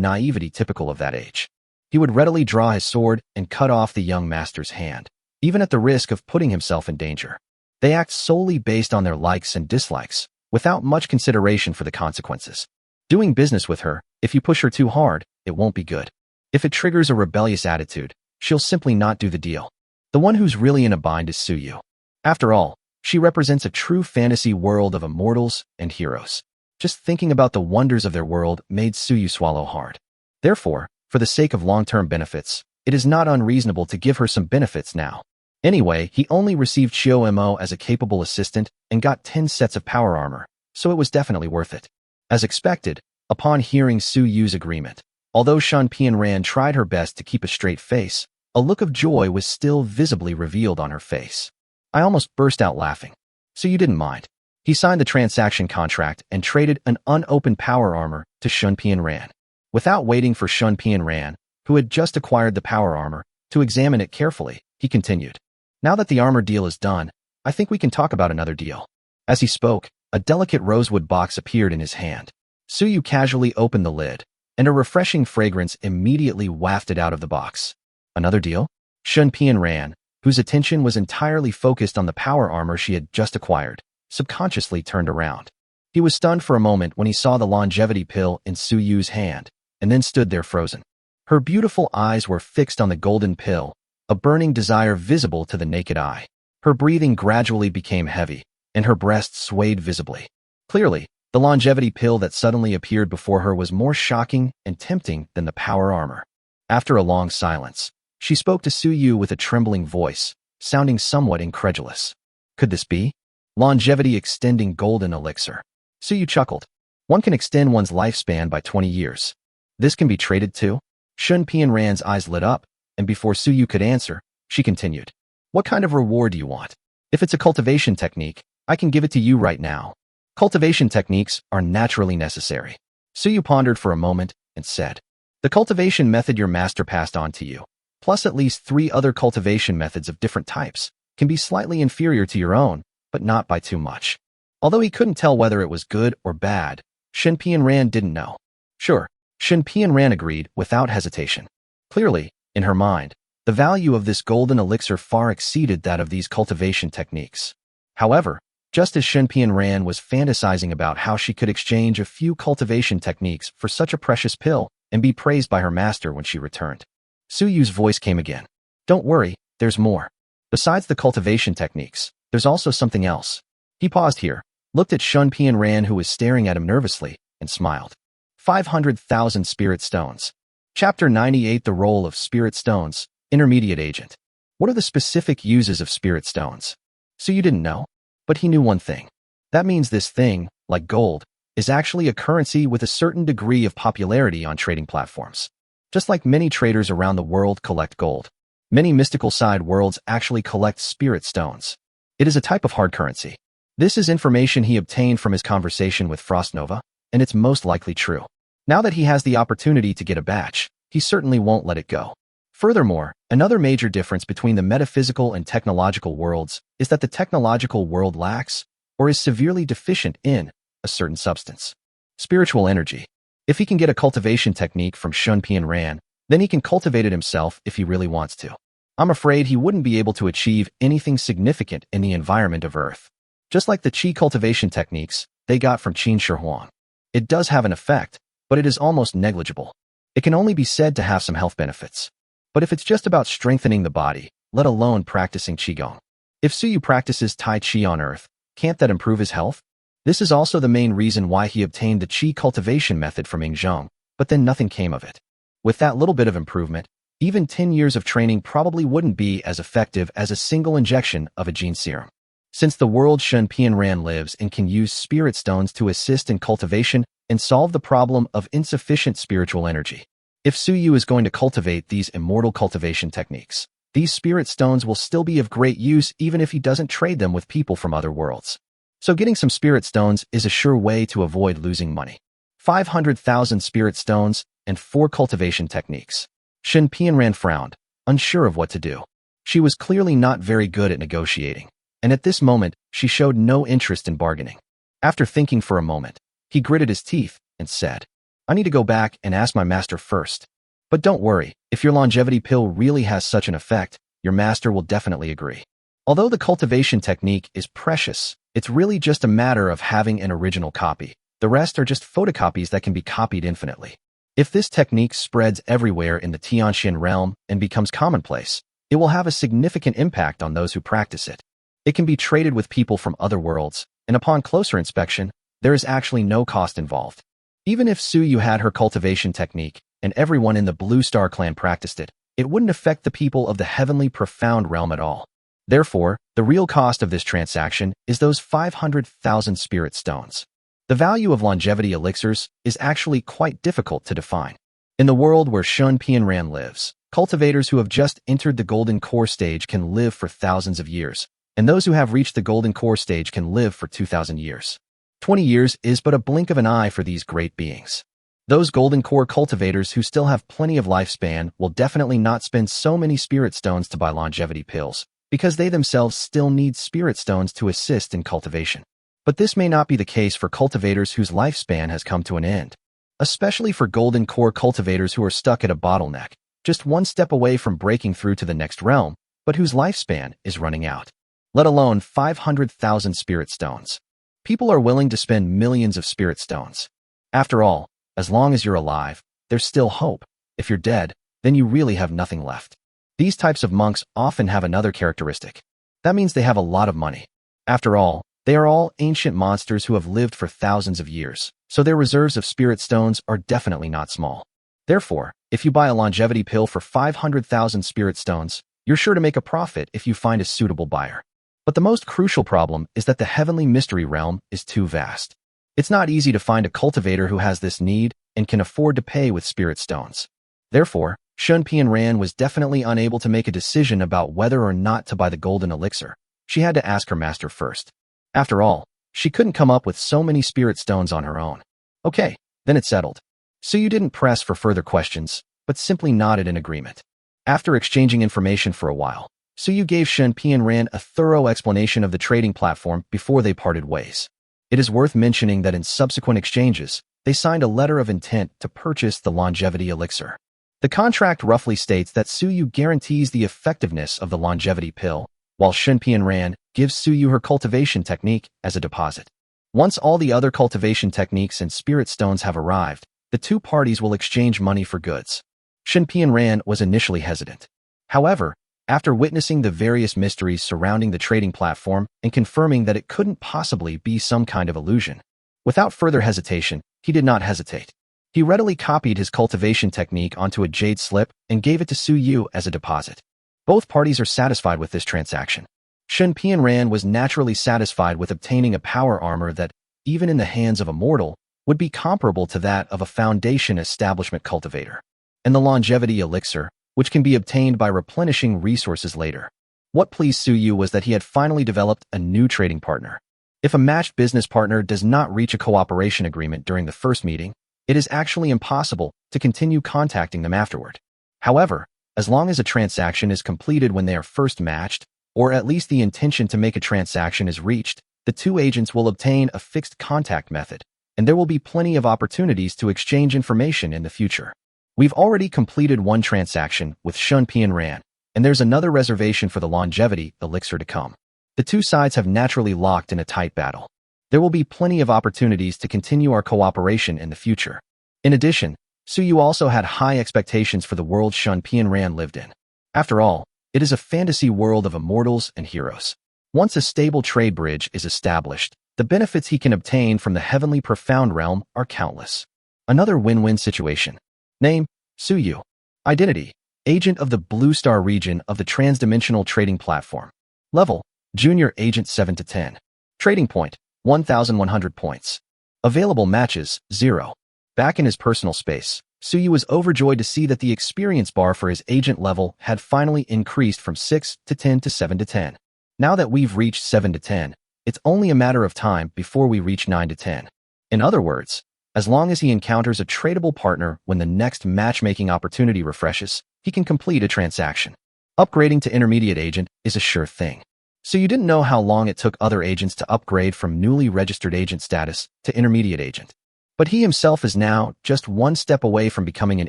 naivety typical of that age. He would readily draw his sword and cut off the young master's hand, even at the risk of putting himself in danger. They act solely based on their likes and dislikes, without much consideration for the consequences. Doing business with her, if you push her too hard, it won't be good. If it triggers a rebellious attitude, she'll simply not do the deal. The one who's really in a bind is Suyu. After all, she represents a true fantasy world of immortals and heroes. Just thinking about the wonders of their world made Suyu swallow hard. Therefore, for the sake of long-term benefits, it is not unreasonable to give her some benefits now. Anyway, he only received Chiu Mo as a capable assistant and got 10 sets of power armor, so it was definitely worth it. As expected, upon hearing Suyu's agreement, although Shun Ran tried her best to keep a straight face, a look of joy was still visibly revealed on her face. I almost burst out laughing. Suyu didn't mind. He signed the transaction contract and traded an unopened power armor to Shun Ran. Without waiting for Shun Ran, who had just acquired the power armor, to examine it carefully, he continued. Now that the armor deal is done, I think we can talk about another deal. As he spoke, a delicate rosewood box appeared in his hand. Suyu casually opened the lid, and a refreshing fragrance immediately wafted out of the box. Another deal? Shun Ran, whose attention was entirely focused on the power armor she had just acquired, subconsciously turned around. He was stunned for a moment when he saw the longevity pill in Suyu's hand, and then stood there frozen. Her beautiful eyes were fixed on the golden pill, a burning desire visible to the naked eye. Her breathing gradually became heavy, and her breasts swayed visibly. Clearly, the longevity pill that suddenly appeared before her was more shocking and tempting than the power armor. After a long silence, she spoke to Suyu with a trembling voice, sounding somewhat incredulous. Could this be? Longevity extending golden elixir. Suyu chuckled. One can extend one's lifespan by 20 years. This can be traded too? Shun Ran's eyes lit up, and before Suyu could answer, she continued. What kind of reward do you want? If it's a cultivation technique, I can give it to you right now. Cultivation techniques are naturally necessary. Suyu pondered for a moment and said, the cultivation method your master passed on to you, plus at least 3 other cultivation methods of different types, can be slightly inferior to your own, but not by too much. Although he couldn't tell whether it was good or bad, Shun Ran didn't know. Sure, Shun Ran agreed without hesitation. Clearly, in her mind, the value of this golden elixir far exceeded that of these cultivation techniques. However, just as Shun Ran was fantasizing about how she could exchange a few cultivation techniques for such a precious pill and be praised by her master when she returned, Suyu's voice came again. Don't worry, there's more. Besides the cultivation techniques, there's also something else. He paused here, looked at Shun Ran who was staring at him nervously, and smiled. 500,000 spirit stones. Chapter 98 The Role of Spirit Stones, Intermediate Agent. What are the specific uses of spirit stones? Suyu didn't know, but he knew one thing. That means this thing, like gold, is actually a currency with a certain degree of popularity on trading platforms. Just like many traders around the world collect gold, many mystical side worlds actually collect spirit stones. It is a type of hard currency. This is information he obtained from his conversation with Frostnova, and it's most likely true. Now that he has the opportunity to get a batch, he certainly won't let it go. Furthermore, another major difference between the metaphysical and technological worlds is that the technological world lacks, or is severely deficient in a certain substance. Spiritual energy. If he can get a cultivation technique from Shun Ran, then he can cultivate it himself if he really wants to. I'm afraid he wouldn't be able to achieve anything significant in the environment of Earth. Just like the qi cultivation techniques they got from Qin Shi Huang. It does have an effect, but it is almost negligible. It can only be said to have some health benefits. But if it's just about strengthening the body, let alone practicing qigong. If Suyu practices Tai Chi on Earth, can't that improve his health? This is also the main reason why he obtained the qi cultivation method from Yingzhong, but then nothing came of it. With that little bit of improvement, even 10 years of training probably wouldn't be as effective as a single injection of a gene serum. Since the world Shun Ran lives and can use spirit stones to assist in cultivation and solve the problem of insufficient spiritual energy. If Suyu is going to cultivate these immortal cultivation techniques, these spirit stones will still be of great use even if he doesn't trade them with people from other worlds. So getting some spirit stones is a sure way to avoid losing money. 500,000 spirit stones and 4 cultivation techniques. Shun Ran frowned, unsure of what to do. She was clearly not very good at negotiating, and at this moment, she showed no interest in bargaining. After thinking for a moment, he gritted his teeth and said, I need to go back and ask my master first. But don't worry, if your longevity pill really has such an effect, your master will definitely agree. Although the cultivation technique is precious, it's really just a matter of having an original copy. The rest are just photocopies that can be copied infinitely. If this technique spreads everywhere in the Tianxian realm and becomes commonplace, it will have a significant impact on those who practice it. It can be traded with people from other worlds, and upon closer inspection, there is actually no cost involved. Even if Suyu had her cultivation technique and everyone in the Blue Star clan practiced it, it wouldn't affect the people of the heavenly profound realm at all. Therefore, the real cost of this transaction is those 500,000 spirit stones. The value of longevity elixirs is actually quite difficult to define. In the world where Shun Ran lives, cultivators who have just entered the golden core stage can live for thousands of years, and those who have reached the golden core stage can live for 2,000 years. 20 years is but a blink of an eye for these great beings. Those golden core cultivators who still have plenty of lifespan will definitely not spend so many spirit stones to buy longevity pills, because they themselves still need spirit stones to assist in cultivation. But this may not be the case for cultivators whose lifespan has come to an end. Especially for golden core cultivators who are stuck at a bottleneck, just one step away from breaking through to the next realm, but whose lifespan is running out. Let alone 500,000 spirit stones. People are willing to spend millions of spirit stones. After all, as long as you're alive, there's still hope. If you're dead, then you really have nothing left. These types of monks often have another characteristic. That means they have a lot of money. After all, they are all ancient monsters who have lived for thousands of years, so their reserves of spirit stones are definitely not small. Therefore, if you buy a longevity pill for 500,000 spirit stones, you're sure to make a profit if you find a suitable buyer. But the most crucial problem is that the heavenly mystery realm is too vast. It's not easy to find a cultivator who has this need and can afford to pay with spirit stones. Therefore, Shun Ran was definitely unable to make a decision about whether or not to buy the golden elixir. She had to ask her master first. After all, she couldn't come up with so many spirit stones on her own. Okay, then it's settled. Suyu didn't press for further questions, but simply nodded in agreement. After exchanging information for a while, Suyu gave Shun Ran a thorough explanation of the trading platform before they parted ways. It is worth mentioning that in subsequent exchanges, they signed a letter of intent to purchase the longevity elixir. The contract roughly states that Suyu guarantees the effectiveness of the longevity pill, while Shun Ran gives Suyu her cultivation technique as a deposit. Once all the other cultivation techniques and spirit stones have arrived, the two parties will exchange money for goods. Shun Ran was initially hesitant. However, after witnessing the various mysteries surrounding the trading platform and confirming that it couldn't possibly be some kind of illusion, without further hesitation, he did not hesitate. He readily copied his cultivation technique onto a jade slip and gave it to Suyu as a deposit. Both parties are satisfied with this transaction. Shun Ran was naturally satisfied with obtaining a power armor that, even in the hands of a mortal, would be comparable to that of a foundation establishment cultivator. And the longevity elixir, which can be obtained by replenishing resources later. What pleased Suyu was that he had finally developed a new trading partner. If a matched business partner does not reach a cooperation agreement during the first meeting, it is actually impossible to continue contacting them afterward. However, as long as a transaction is completed when they are first matched, or at least the intention to make a transaction is reached, The two agents will obtain a fixed contact method, and there will be plenty of opportunities to exchange information in the future. We've already completed one transaction with Shun Ran, and there's another reservation for the longevity elixir to come. The two sides have naturally locked in a tight battle. There will be plenty of opportunities to continue our cooperation in the future. In addition, Suyu also had high expectations for the world Shun Ran lived in. After all, it is a fantasy world of immortals and heroes. Once a stable trade bridge is established, the benefits he can obtain from the heavenly profound realm are countless. Another win-win situation. Name, Suyu. Identity, agent of the Blue Star region of the Transdimensional Trading Platform. Level, Junior Agent 7 to 10. Trading point, 1,100 points. Available matches, 0. Back in his personal space, Suyu was overjoyed to see that the experience bar for his agent level had finally increased from 6 to 10 to 7 to 10. Now that we've reached 7 to 10, it's only a matter of time before we reach 9 to 10. In other words, as long as he encounters a tradable partner when the next matchmaking opportunity refreshes, he can complete a transaction. Upgrading to intermediate agent is a sure thing. So you didn't know how long it took other agents to upgrade from newly registered agent status to intermediate agent. But he himself is now just one step away from becoming an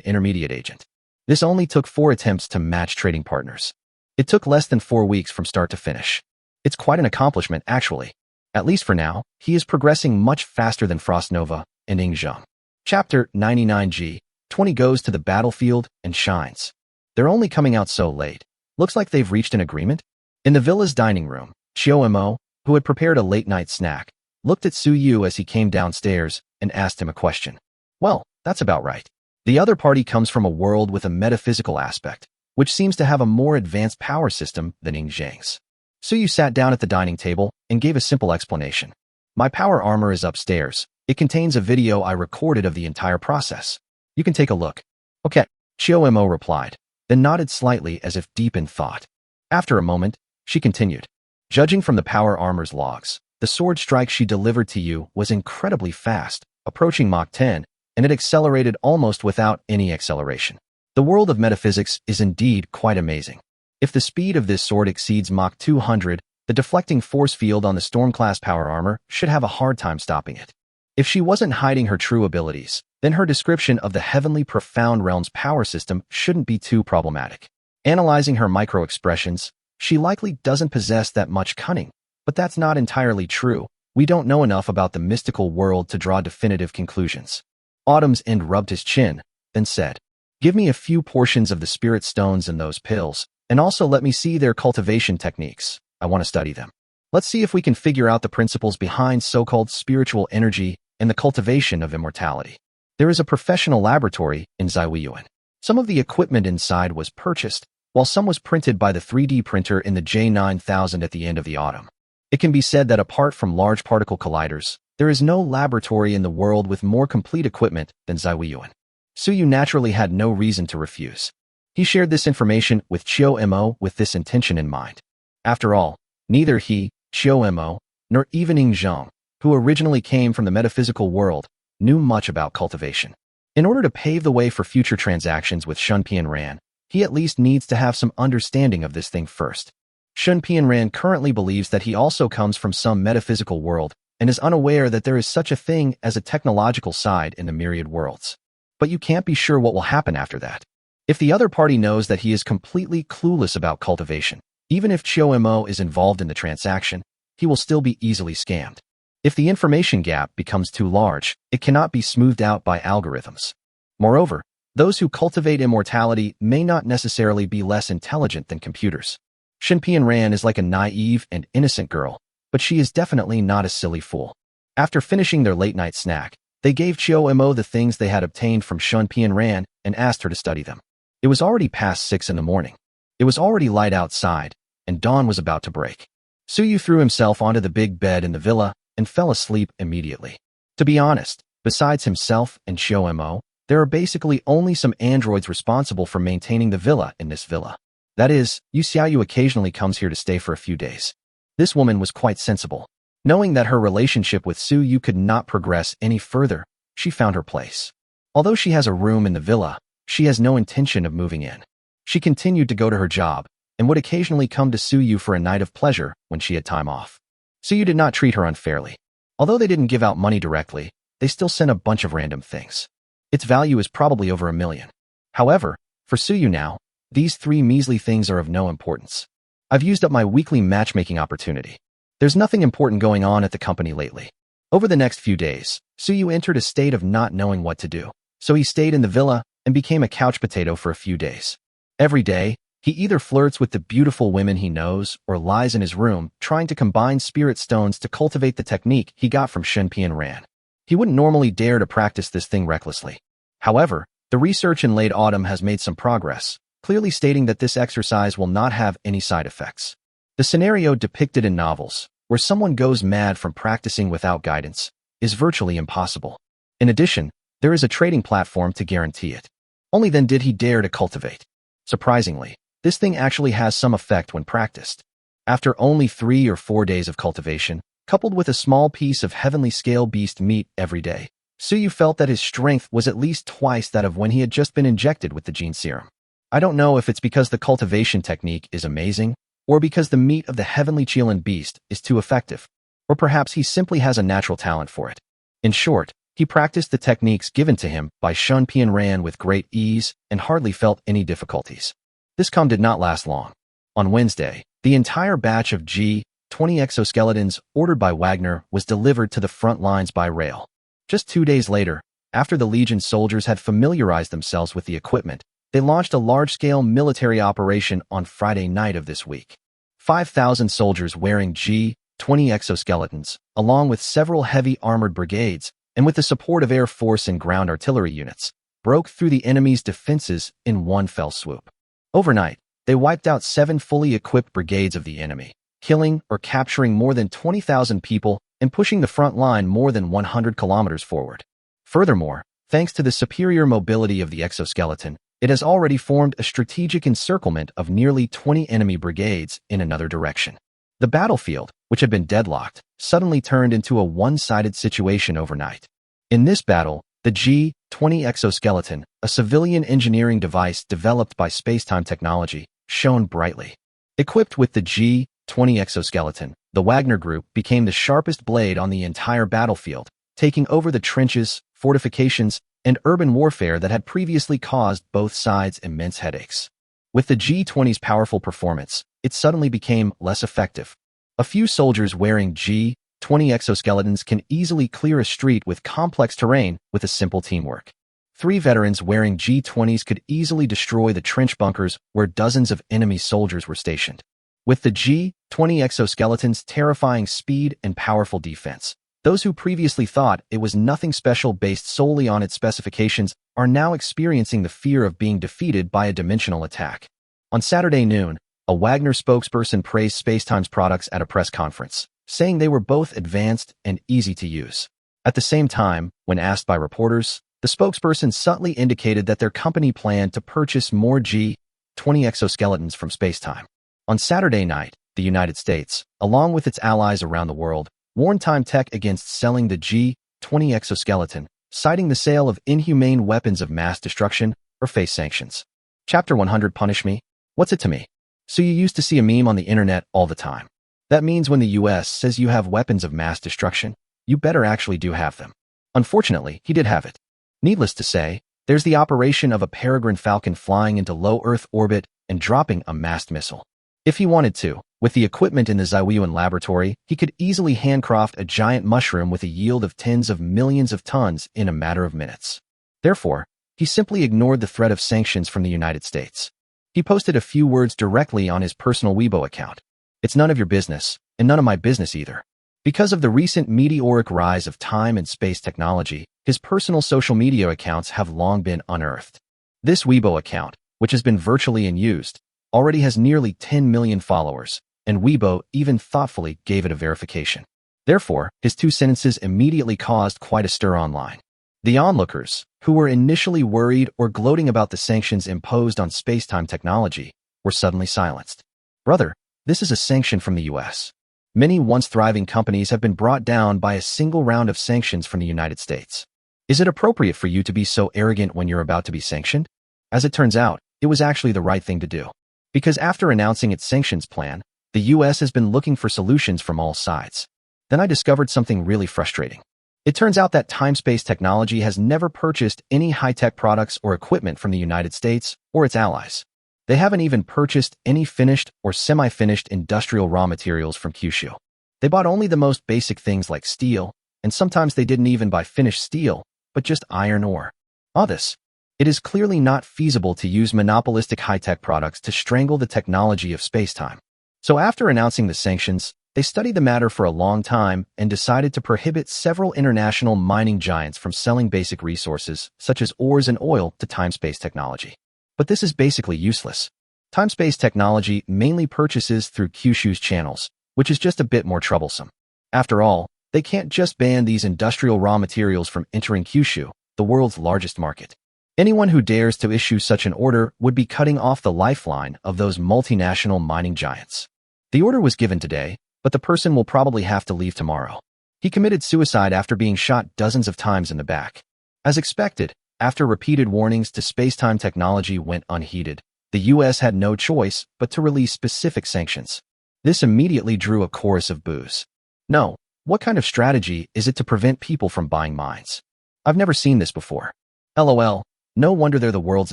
intermediate agent. This only took 4 attempts to match trading partners. It took less than 4 weeks from start to finish. It's quite an accomplishment, actually. At least for now, he is progressing much faster than Frost Nova and Ing Zheng. Chapter 99G, 20 goes to the battlefield and shines. They're only coming out so late. Looks like they've reached an agreement. In the villa's dining room, Chiao Mo, who had prepared a late-night snack, looked at Suyu as he came downstairs and asked him a question. Well, that's about right. The other party comes from a world with a metaphysical aspect, which seems to have a more advanced power system than Ing Zheng's. Suyu sat down at the dining table and gave a simple explanation. My power armor is upstairs. It contains a video I recorded of the entire process. You can take a look. Okay, Chiao Mo replied, then nodded slightly as if deep in thought. After a moment, she continued. Judging from the power armor's logs, the sword strike she delivered to you was incredibly fast, approaching Mach 10, and it accelerated almost without any acceleration. The world of metaphysics is indeed quite amazing. If the speed of this sword exceeds Mach 200, the deflecting force field on the Storm-class power armor should have a hard time stopping it. If she wasn't hiding her true abilities, then her description of the heavenly profound realm's power system shouldn't be too problematic. Analyzing her micro-expressions, she likely doesn't possess that much cunning, but that's not entirely true. We don't know enough about the mystical world to draw definitive conclusions. Autumn's End rubbed his chin, then said, Give me a few portions of the spirit stones in those pills, and also let me see their cultivation techniques. I want to study them. Let's see if we can figure out the principles behind so-called spiritual energy and the cultivation of immortality. There is a professional laboratory in Ziwiyuan. Some of the equipment inside was purchased, while some was printed by the 3D printer in the J9000 at the end of the autumn. It can be said that apart from large particle colliders, there is no laboratory in the world with more complete equipment than Ziwiyuan. Suyu naturally had no reason to refuse. He shared this information with Chiao Mo with this intention in mind. After all, neither he, Chiao Mo, nor even Ing Zheng, who originally came from the metaphysical world, knew much about cultivation. In order to pave the way for future transactions with Shun Ran, he at least needs to have some understanding of this thing first. Shun Ran currently believes that he also comes from some metaphysical world and is unaware that there is such a thing as a technological side in the myriad worlds. But you can't be sure what will happen after that. If the other party knows that he is completely clueless about cultivation, even if Chiao Mo is involved in the transaction, he will still be easily scammed. If the information gap becomes too large, it cannot be smoothed out by algorithms. Moreover, those who cultivate immortality may not necessarily be less intelligent than computers. Shun Ran is like a naive and innocent girl, but she is definitely not a silly fool. After finishing their late-night snack, they gave Chiao Mo the things they had obtained from Shun Ran and asked her to study them. It was already past 6 in the morning. It was already light outside, and dawn was about to break. Suyu threw himself onto the big bed in the villa and fell asleep immediately. To be honest, besides himself and Chiao Mo, there are basically only some androids responsible for maintaining the villa in this villa. That is, Yu Xiaoyu occasionally comes here to stay for a few days. This woman was quite sensible. Knowing that her relationship with Suyu could not progress any further, she found her place. Although she has a room in the villa, she has no intention of moving in. She continued to go to her job and would occasionally come to Suyu for a night of pleasure when she had time off. Suyu did not treat her unfairly. Although they didn't give out money directly, they still sent a bunch of random things. Its value is probably over $1 million. However, for Suyu now, these 3 measly things are of no importance. I've used up my weekly matchmaking opportunity. There's nothing important going on at the company lately. Over the next few days, Suyu entered a state of not knowing what to do, so he stayed in the villa and became a couch potato for a few days. Every day, he either flirts with the beautiful women he knows or lies in his room trying to combine spirit stones to cultivate the technique he got from Shenpian Ran. He wouldn't normally dare to practice this thing recklessly. However, the research in late autumn has made some progress, clearly stating that this exercise will not have any side effects. The scenario depicted in novels, where someone goes mad from practicing without guidance, is virtually impossible. In addition, there is a trading platform to guarantee it. Only then did he dare to cultivate. Surprisingly, this thing actually has some effect when practiced. After only 3 or 4 days of cultivation, coupled with a small piece of heavenly scale beast meat every day, Suyu felt that his strength was at least twice that of when he had just been injected with the gene serum. I don't know if it's because the cultivation technique is amazing, or because the meat of the heavenly Chilan beast is too effective, or perhaps he simply has a natural talent for it. In short, he practiced the techniques given to him by Shenpian Ran with great ease and hardly felt any difficulties. This calm did not last long. On Wednesday, the entire batch of G20 exoskeletons ordered by Wagner was delivered to the front lines by rail. Just 2 days later, after the Legion soldiers had familiarized themselves with the equipment, they launched a large-scale military operation on Friday night of this week. 5,000 soldiers wearing G20 exoskeletons, along with several heavy armored brigades, and with the support of Air Force and ground artillery units, broke through the enemy's defenses in one fell swoop. Overnight, they wiped out 7 fully equipped brigades of the enemy, killing or capturing more than 20,000 people and pushing the front line more than 100 kilometers forward. Furthermore, thanks to the superior mobility of the exoskeleton, it has already formed a strategic encirclement of nearly 20 enemy brigades in another direction. The battlefield, which had been deadlocked, suddenly turned into a one-sided situation overnight. In this battle, the G20 exoskeleton, a civilian engineering device developed by Spacetime Technology, shone brightly. Equipped with the G20 exoskeleton, the Wagner Group became the sharpest blade on the entire battlefield, taking over the trenches, fortifications, and urban warfare that had previously caused both sides immense headaches. With the G20's powerful performance, it suddenly became less effective. A few soldiers wearing G20 exoskeletons can easily clear a street with complex terrain with a simple teamwork. 3 veterans wearing G20s could easily destroy the trench bunkers where dozens of enemy soldiers were stationed. With the G20 exoskeletons' terrifying speed and powerful defense, those who previously thought it was nothing special based solely on its specifications are now experiencing the fear of being defeated by a dimensional attack. On Saturday noon, a Wagner spokesperson praised Spacetime's products at a press conference, saying they were both advanced and easy to use. At the same time, when asked by reporters, the spokesperson subtly indicated that their company planned to purchase more G20 exoskeletons from Spacetime. On Saturday night, the United States, along with its allies around the world, warned Time Tech against selling the G20 exoskeleton, citing the sale of inhumane weapons of mass destruction or face sanctions. Chapter 100 Punish Me? What's it to me? So you used to see a meme on the internet all the time. That means when the US says you have weapons of mass destruction, you better actually do have them. Unfortunately, he did have it. Needless to say, there's the operation of a Peregrine Falcon flying into low Earth orbit and dropping a massed missile. If he wanted to, with the equipment in the Zaiwuan laboratory, he could easily handcraft a giant mushroom with a yield of tens of millions of tons in a matter of minutes. Therefore, he simply ignored the threat of sanctions from the United States. He posted a few words directly on his personal Weibo account. It's none of your business, and none of my business either. Because of the recent meteoric rise of time and space technology, his personal social media accounts have long been unearthed. This Weibo account, which has been virtually unused, already has nearly 10 million followers, and Weibo even thoughtfully gave it a verification. Therefore, his 2 sentences immediately caused quite a stir online. The onlookers, who were initially worried or gloating about the sanctions imposed on Spacetime Technology, were suddenly silenced. Brother, this is a sanction from the US. Many once thriving companies have been brought down by a single round of sanctions from the United States. Is it appropriate for you to be so arrogant when you're about to be sanctioned? As it turns out, it was actually the right thing to do. Because after announcing its sanctions plan, the US has been looking for solutions from all sides. Then I discovered something really frustrating. It turns out that time-space technology has never purchased any high-tech products or equipment from the United States or its allies. They haven't even purchased any finished or semi-finished industrial raw materials from Kyushu. They bought only the most basic things like steel, and sometimes they didn't even buy finished steel, but just iron ore. It is clearly not feasible to use monopolistic high-tech products to strangle the technology of space-time. So after announcing the sanctions, they studied the matter for a long time and decided to prohibit several international mining giants from selling basic resources, such as ores and oil, to time-space technology. But this is basically useless. Time-space technology mainly purchases through Kyushu's channels, which is just a bit more troublesome. After all, they can't just ban these industrial raw materials from entering Kyushu, the world's largest market. Anyone who dares to issue such an order would be cutting off the lifeline of those multinational mining giants. The order was given today, but the person will probably have to leave tomorrow. He committed suicide after being shot dozens of times in the back. As expected, after repeated warnings to space-time technology went unheeded, the US had no choice but to release specific sanctions. This immediately drew a chorus of boos. No, what kind of strategy is it to prevent people from buying mines? I've never seen this before. LOL, no wonder they're the world's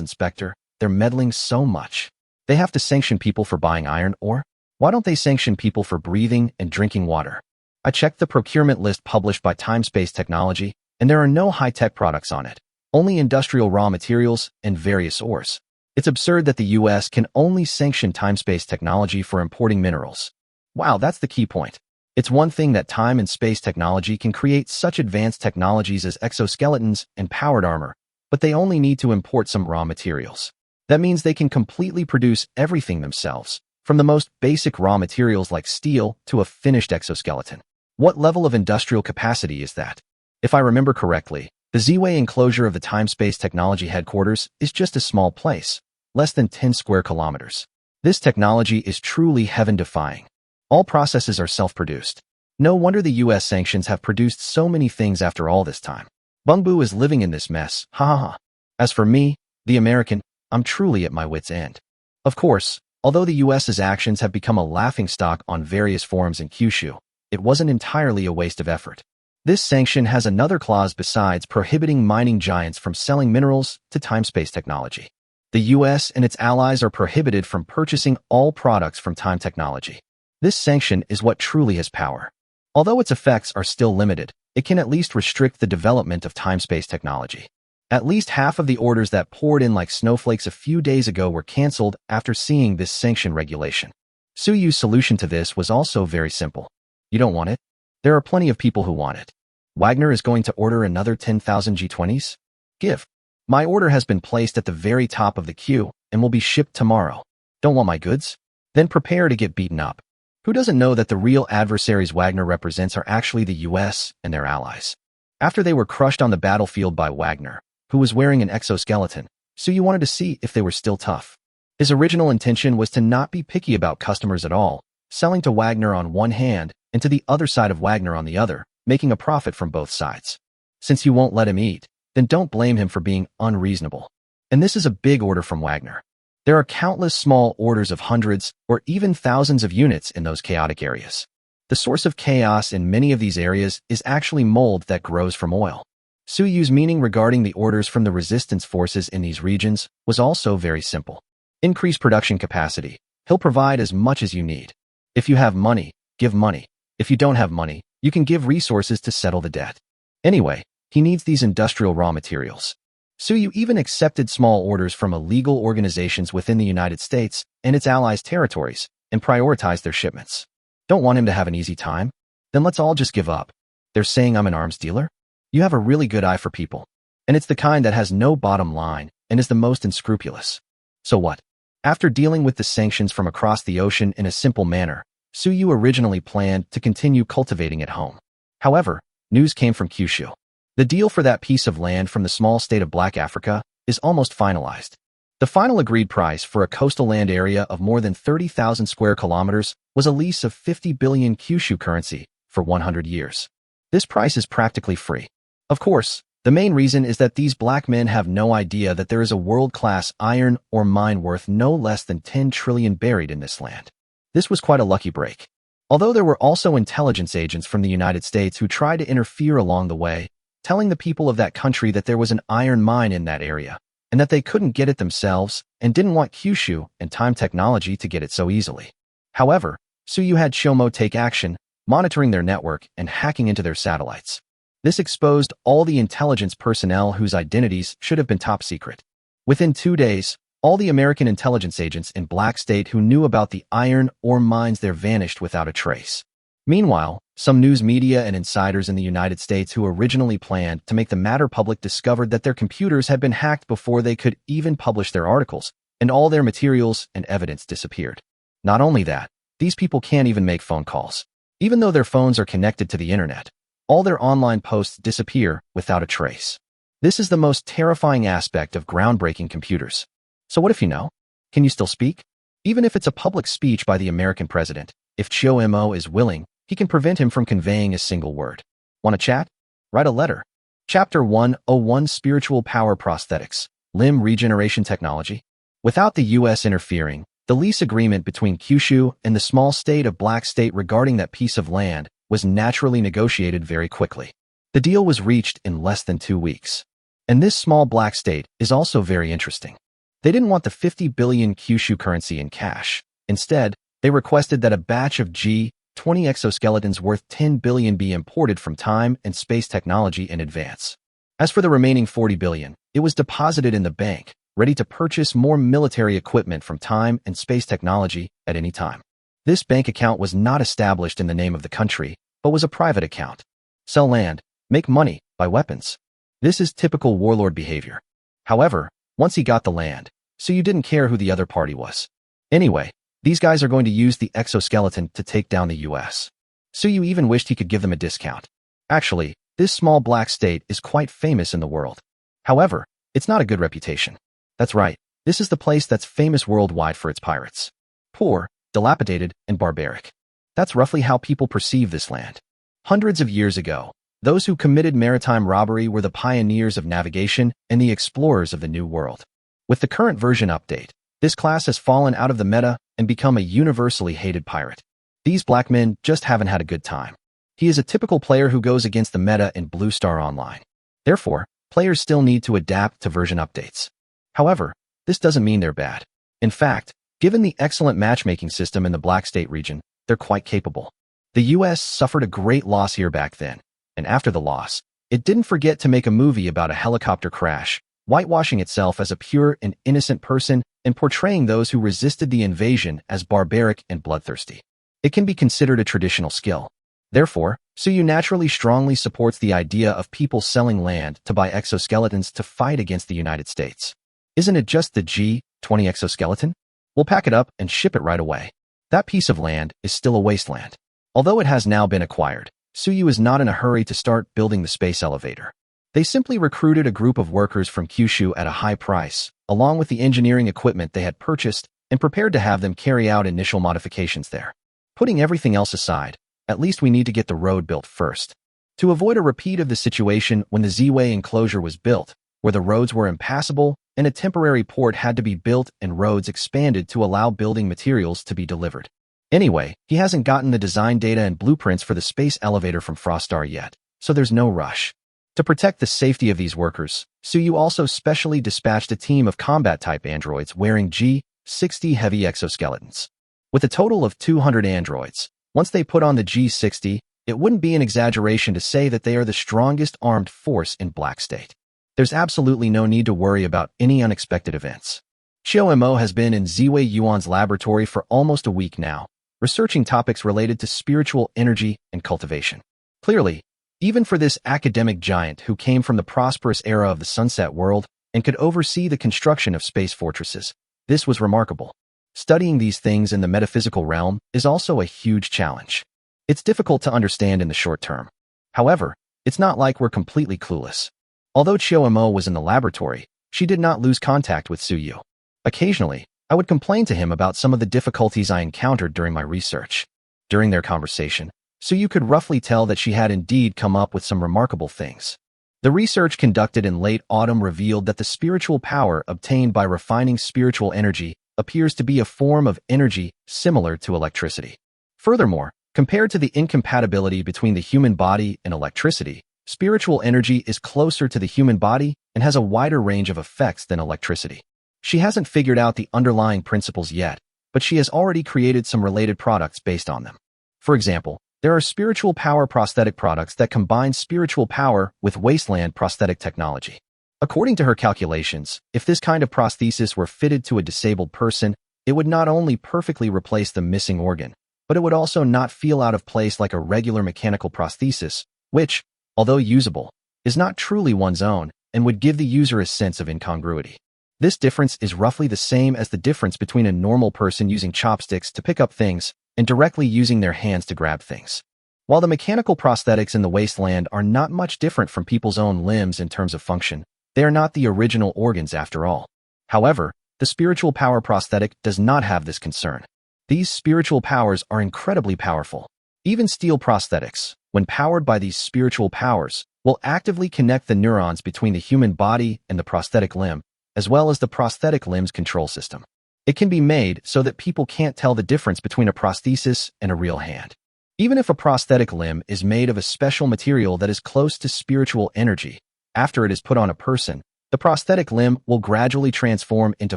inspector. They're meddling so much. They have to sanction people for buying iron ore? Why don't they sanction people for breathing and drinking water? I checked the procurement list published by Time-Space Technology, and there are no high-tech products on it, only industrial raw materials and various ores. It's absurd that the US can only sanction time-space technology for importing minerals. Wow, that's the key point. It's one thing that time and space technology can create such advanced technologies as exoskeletons and powered armor, but they only need to import some raw materials. That means they can completely produce everything themselves, from the most basic raw materials like steel to a finished exoskeleton. What level of industrial capacity is that? If I remember correctly, the Z-Way enclosure of the time-space technology headquarters is just a small place, less than 10 square kilometers. This technology is truly heaven-defying. All processes are self-produced. No wonder the US sanctions have produced so many things after all this time. Bungbu is living in this mess, ha ha ha. As for me, the American, I'm truly at my wit's end. Of course, although the US's actions have become a laughingstock on various forums in Kyushu, it wasn't entirely a waste of effort. This sanction has another clause besides prohibiting mining giants from selling minerals to time-space technology. The US and its allies are prohibited from purchasing all products from time technology. This sanction is what truly has power. Although its effects are still limited, it can at least restrict the development of time-space technology. At least half of the orders that poured in like snowflakes a few days ago were canceled after seeing this sanction regulation. Suyu's solution to this was also very simple. You don't want it? There are plenty of people who want it. Wagner is going to order another 10,000 G20s? Give. My order has been placed at the very top of the queue and will be shipped tomorrow. Don't want my goods? Then prepare to get beaten up. Who doesn't know that the real adversaries Wagner represents are actually the US and their allies? After they were crushed on the battlefield by Wagner, who was wearing an exoskeleton, Suyu wanted to see if they were still tough. His original intention was to not be picky about customers at all, selling to Wagner on one hand and to the other side of Wagner on the other, making a profit from both sides. Since you won't let him eat, then don't blame him for being unreasonable. And this is a big order from Wagner. There are countless small orders of hundreds or even thousands of units in those chaotic areas. The source of chaos in many of these areas is actually mold that grows from oil. Suyu's meaning regarding the orders from the resistance forces in these regions was also very simple. Increase production capacity. He'll provide as much as you need. If you have money, give money. If you don't have money, you can give resources to settle the debt. Anyway, he needs these industrial raw materials. Suyu even accepted small orders from illegal organizations within the United States and its allies' territories and prioritized their shipments. Don't want him to have an easy time? Then let's all just give up. They're saying I'm an arms dealer? You have a really good eye for people. And it's the kind that has no bottom line and is the most unscrupulous. So what? After dealing with the sanctions from across the ocean in a simple manner, Suyu originally planned to continue cultivating at home. However, news came from Kyushu. The deal for that piece of land from the small state of Black Africa is almost finalized. The final agreed price for a coastal land area of more than 30,000 square kilometers was a lease of 50 billion Kyushu currency for 100 years. This price is practically free. Of course, the main reason is that these black men have no idea that there is a world-class iron ore mine worth no less than 10 trillion buried in this land. This was quite a lucky break. Although there were also intelligence agents from the United States who tried to interfere along the way, telling the people of that country that there was an iron mine in that area, and that they couldn't get it themselves and didn't want Kyushu and Time Technology to get it so easily. However, Tsuyu had Shomo take action, monitoring their network and hacking into their satellites. This exposed all the intelligence personnel whose identities should have been top secret. Within 2 days, all the American intelligence agents in Black State who knew about the iron ore mines there vanished without a trace. Meanwhile, some news media and insiders in the United States who originally planned to make the matter public discovered that their computers had been hacked before they could even publish their articles, and all their materials and evidence disappeared. Not only that, these people can't even make phone calls. Even though their phones are connected to the internet, all their online posts disappear without a trace. This is the most terrifying aspect of groundbreaking computers. So what if you know? Can you still speak? Even if it's a public speech by the American president, if Chiyo is willing, he can prevent him from conveying a single word. Want to chat? Write a letter. Chapter 101 Spiritual Power Prosthetics, Limb Regeneration Technology. Without the U.S. interfering, the lease agreement between Kyushu and the small state of Black State regarding that piece of land was naturally negotiated very quickly. The deal was reached in less than 2 weeks. And this small Black State is also very interesting. They didn't want the 50 billion Kyushu currency in cash. Instead, they requested that a batch of G20 exoskeletons worth 10 billion be imported from Time and Space Technology in advance. As for the remaining 40 billion, it was deposited in the bank, ready to purchase more military equipment from Time and Space Technology at any time. This bank account was not established in the name of the country, but was a private account. Sell land, make money, buy weapons. This is typical warlord behavior. However, once he got the land, so you didn't care who the other party was. Anyway, these guys are going to use the exoskeleton to take down the US. So you even wished he could give them a discount. Actually, this small Black State is quite famous in the world. However, it's not a good reputation. That's right, this is the place that's famous worldwide for its pirates. Poor, dilapidated, and barbaric. That's roughly how people perceive this land. Hundreds of years ago, those who committed maritime robbery were the pioneers of navigation and the explorers of the New World. With the current version update, this class has fallen out of the meta and become a universally hated pirate. These black men just haven't had a good time. He is a typical player who goes against the meta in Blue Star Online. Therefore, players still need to adapt to version updates. However, this doesn't mean they're bad. In fact, given the excellent matchmaking system in the Black State region, they're quite capable. The US suffered a great loss here back then, and after the loss, it didn't forget to make a movie about a helicopter crash, whitewashing itself as a pure and innocent person and portraying those who resisted the invasion as barbaric and bloodthirsty. It can be considered a traditional skill. Therefore, Tsuyu naturally strongly supports the idea of people selling land to buy exoskeletons to fight against the United States. Isn't it just the G20 exoskeleton? We'll pack it up and ship it right away. That piece of land is still a wasteland. Although it has now been acquired, Tsuyu is not in a hurry to start building the space elevator. They simply recruited a group of workers from Kyushu at a high price, along with the engineering equipment they had purchased, and prepared to have them carry out initial modifications there. Putting everything else aside, at least we need to get the road built first. To avoid a repeat of the situation when the Z-Way enclosure was built, where the roads were impassable and a temporary port had to be built and roads expanded to allow building materials to be delivered. Anyway, he hasn't gotten the design data and blueprints for the space elevator from Frostar yet, so there's no rush. To protect the safety of these workers, Tsuyu also specially dispatched a team of combat-type androids wearing G60 heavy exoskeletons. With a total of 200 androids, once they put on the G60, it wouldn't be an exaggeration to say that they are the strongest armed force in Black State. There's absolutely no need to worry about any unexpected events. Chiyo has been in Z-Way Yuan's laboratory for almost a week now, researching topics related to spiritual energy and cultivation. Clearly, even for this academic giant who came from the prosperous era of the Sunset World and could oversee the construction of space fortresses, this was remarkable. Studying these things in the metaphysical realm is also a huge challenge. It's difficult to understand in the short term. However, it's not like we're completely clueless. Although Chiyo was in the laboratory, she did not lose contact with Tsuyu. Occasionally, I would complain to him about some of the difficulties I encountered during my research. During their conversation, Tsuyu could roughly tell that she had indeed come up with some remarkable things. The research conducted in late autumn revealed that the spiritual power obtained by refining spiritual energy appears to be a form of energy similar to electricity. Furthermore, Compared to the incompatibility between the human body and electricity, spiritual energy is closer to the human body and has a wider range of effects than electricity. She hasn't figured out the underlying principles yet, but she has already created some related products based on them. For example, there are spiritual power prosthetic products that combine spiritual power with wasteland prosthetic technology. According to her calculations, if this kind of prosthesis were fitted to a disabled person, it would not only perfectly replace the missing organ, but it would also not feel out of place like a regular mechanical prosthesis, which, although usable, is not truly one's own and would give the user a sense of incongruity. This difference is roughly the same as the difference between a normal person using chopsticks to pick up things and directly using their hands to grab things. While the mechanical prosthetics in the wasteland are not much different from people's own limbs in terms of function, they are not the original organs after all. However, the spiritual power prosthetic does not have this concern. These spiritual powers are incredibly powerful. Even steel prosthetics, when powered by these spiritual powers, will actively connect the neurons between the human body and the prosthetic limb, as well as the prosthetic limb's control system. It can be made so that people can't tell the difference between a prosthesis and a real hand. Even if a prosthetic limb is made of a special material that is close to spiritual energy, after it is put on a person, the prosthetic limb will gradually transform into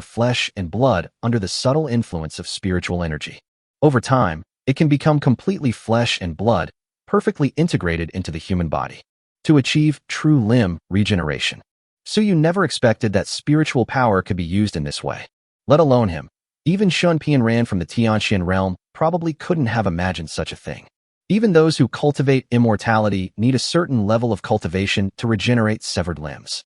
flesh and blood under the subtle influence of spiritual energy. Over time, it can become completely flesh and blood, perfectly integrated into the human body. To achieve true limb regeneration. Suyu never expected that spiritual power could be used in this way. Let alone him. Even Shun Pianran from the Tianxian realm probably couldn't have imagined such a thing. Even those who cultivate immortality need a certain level of cultivation to regenerate severed limbs.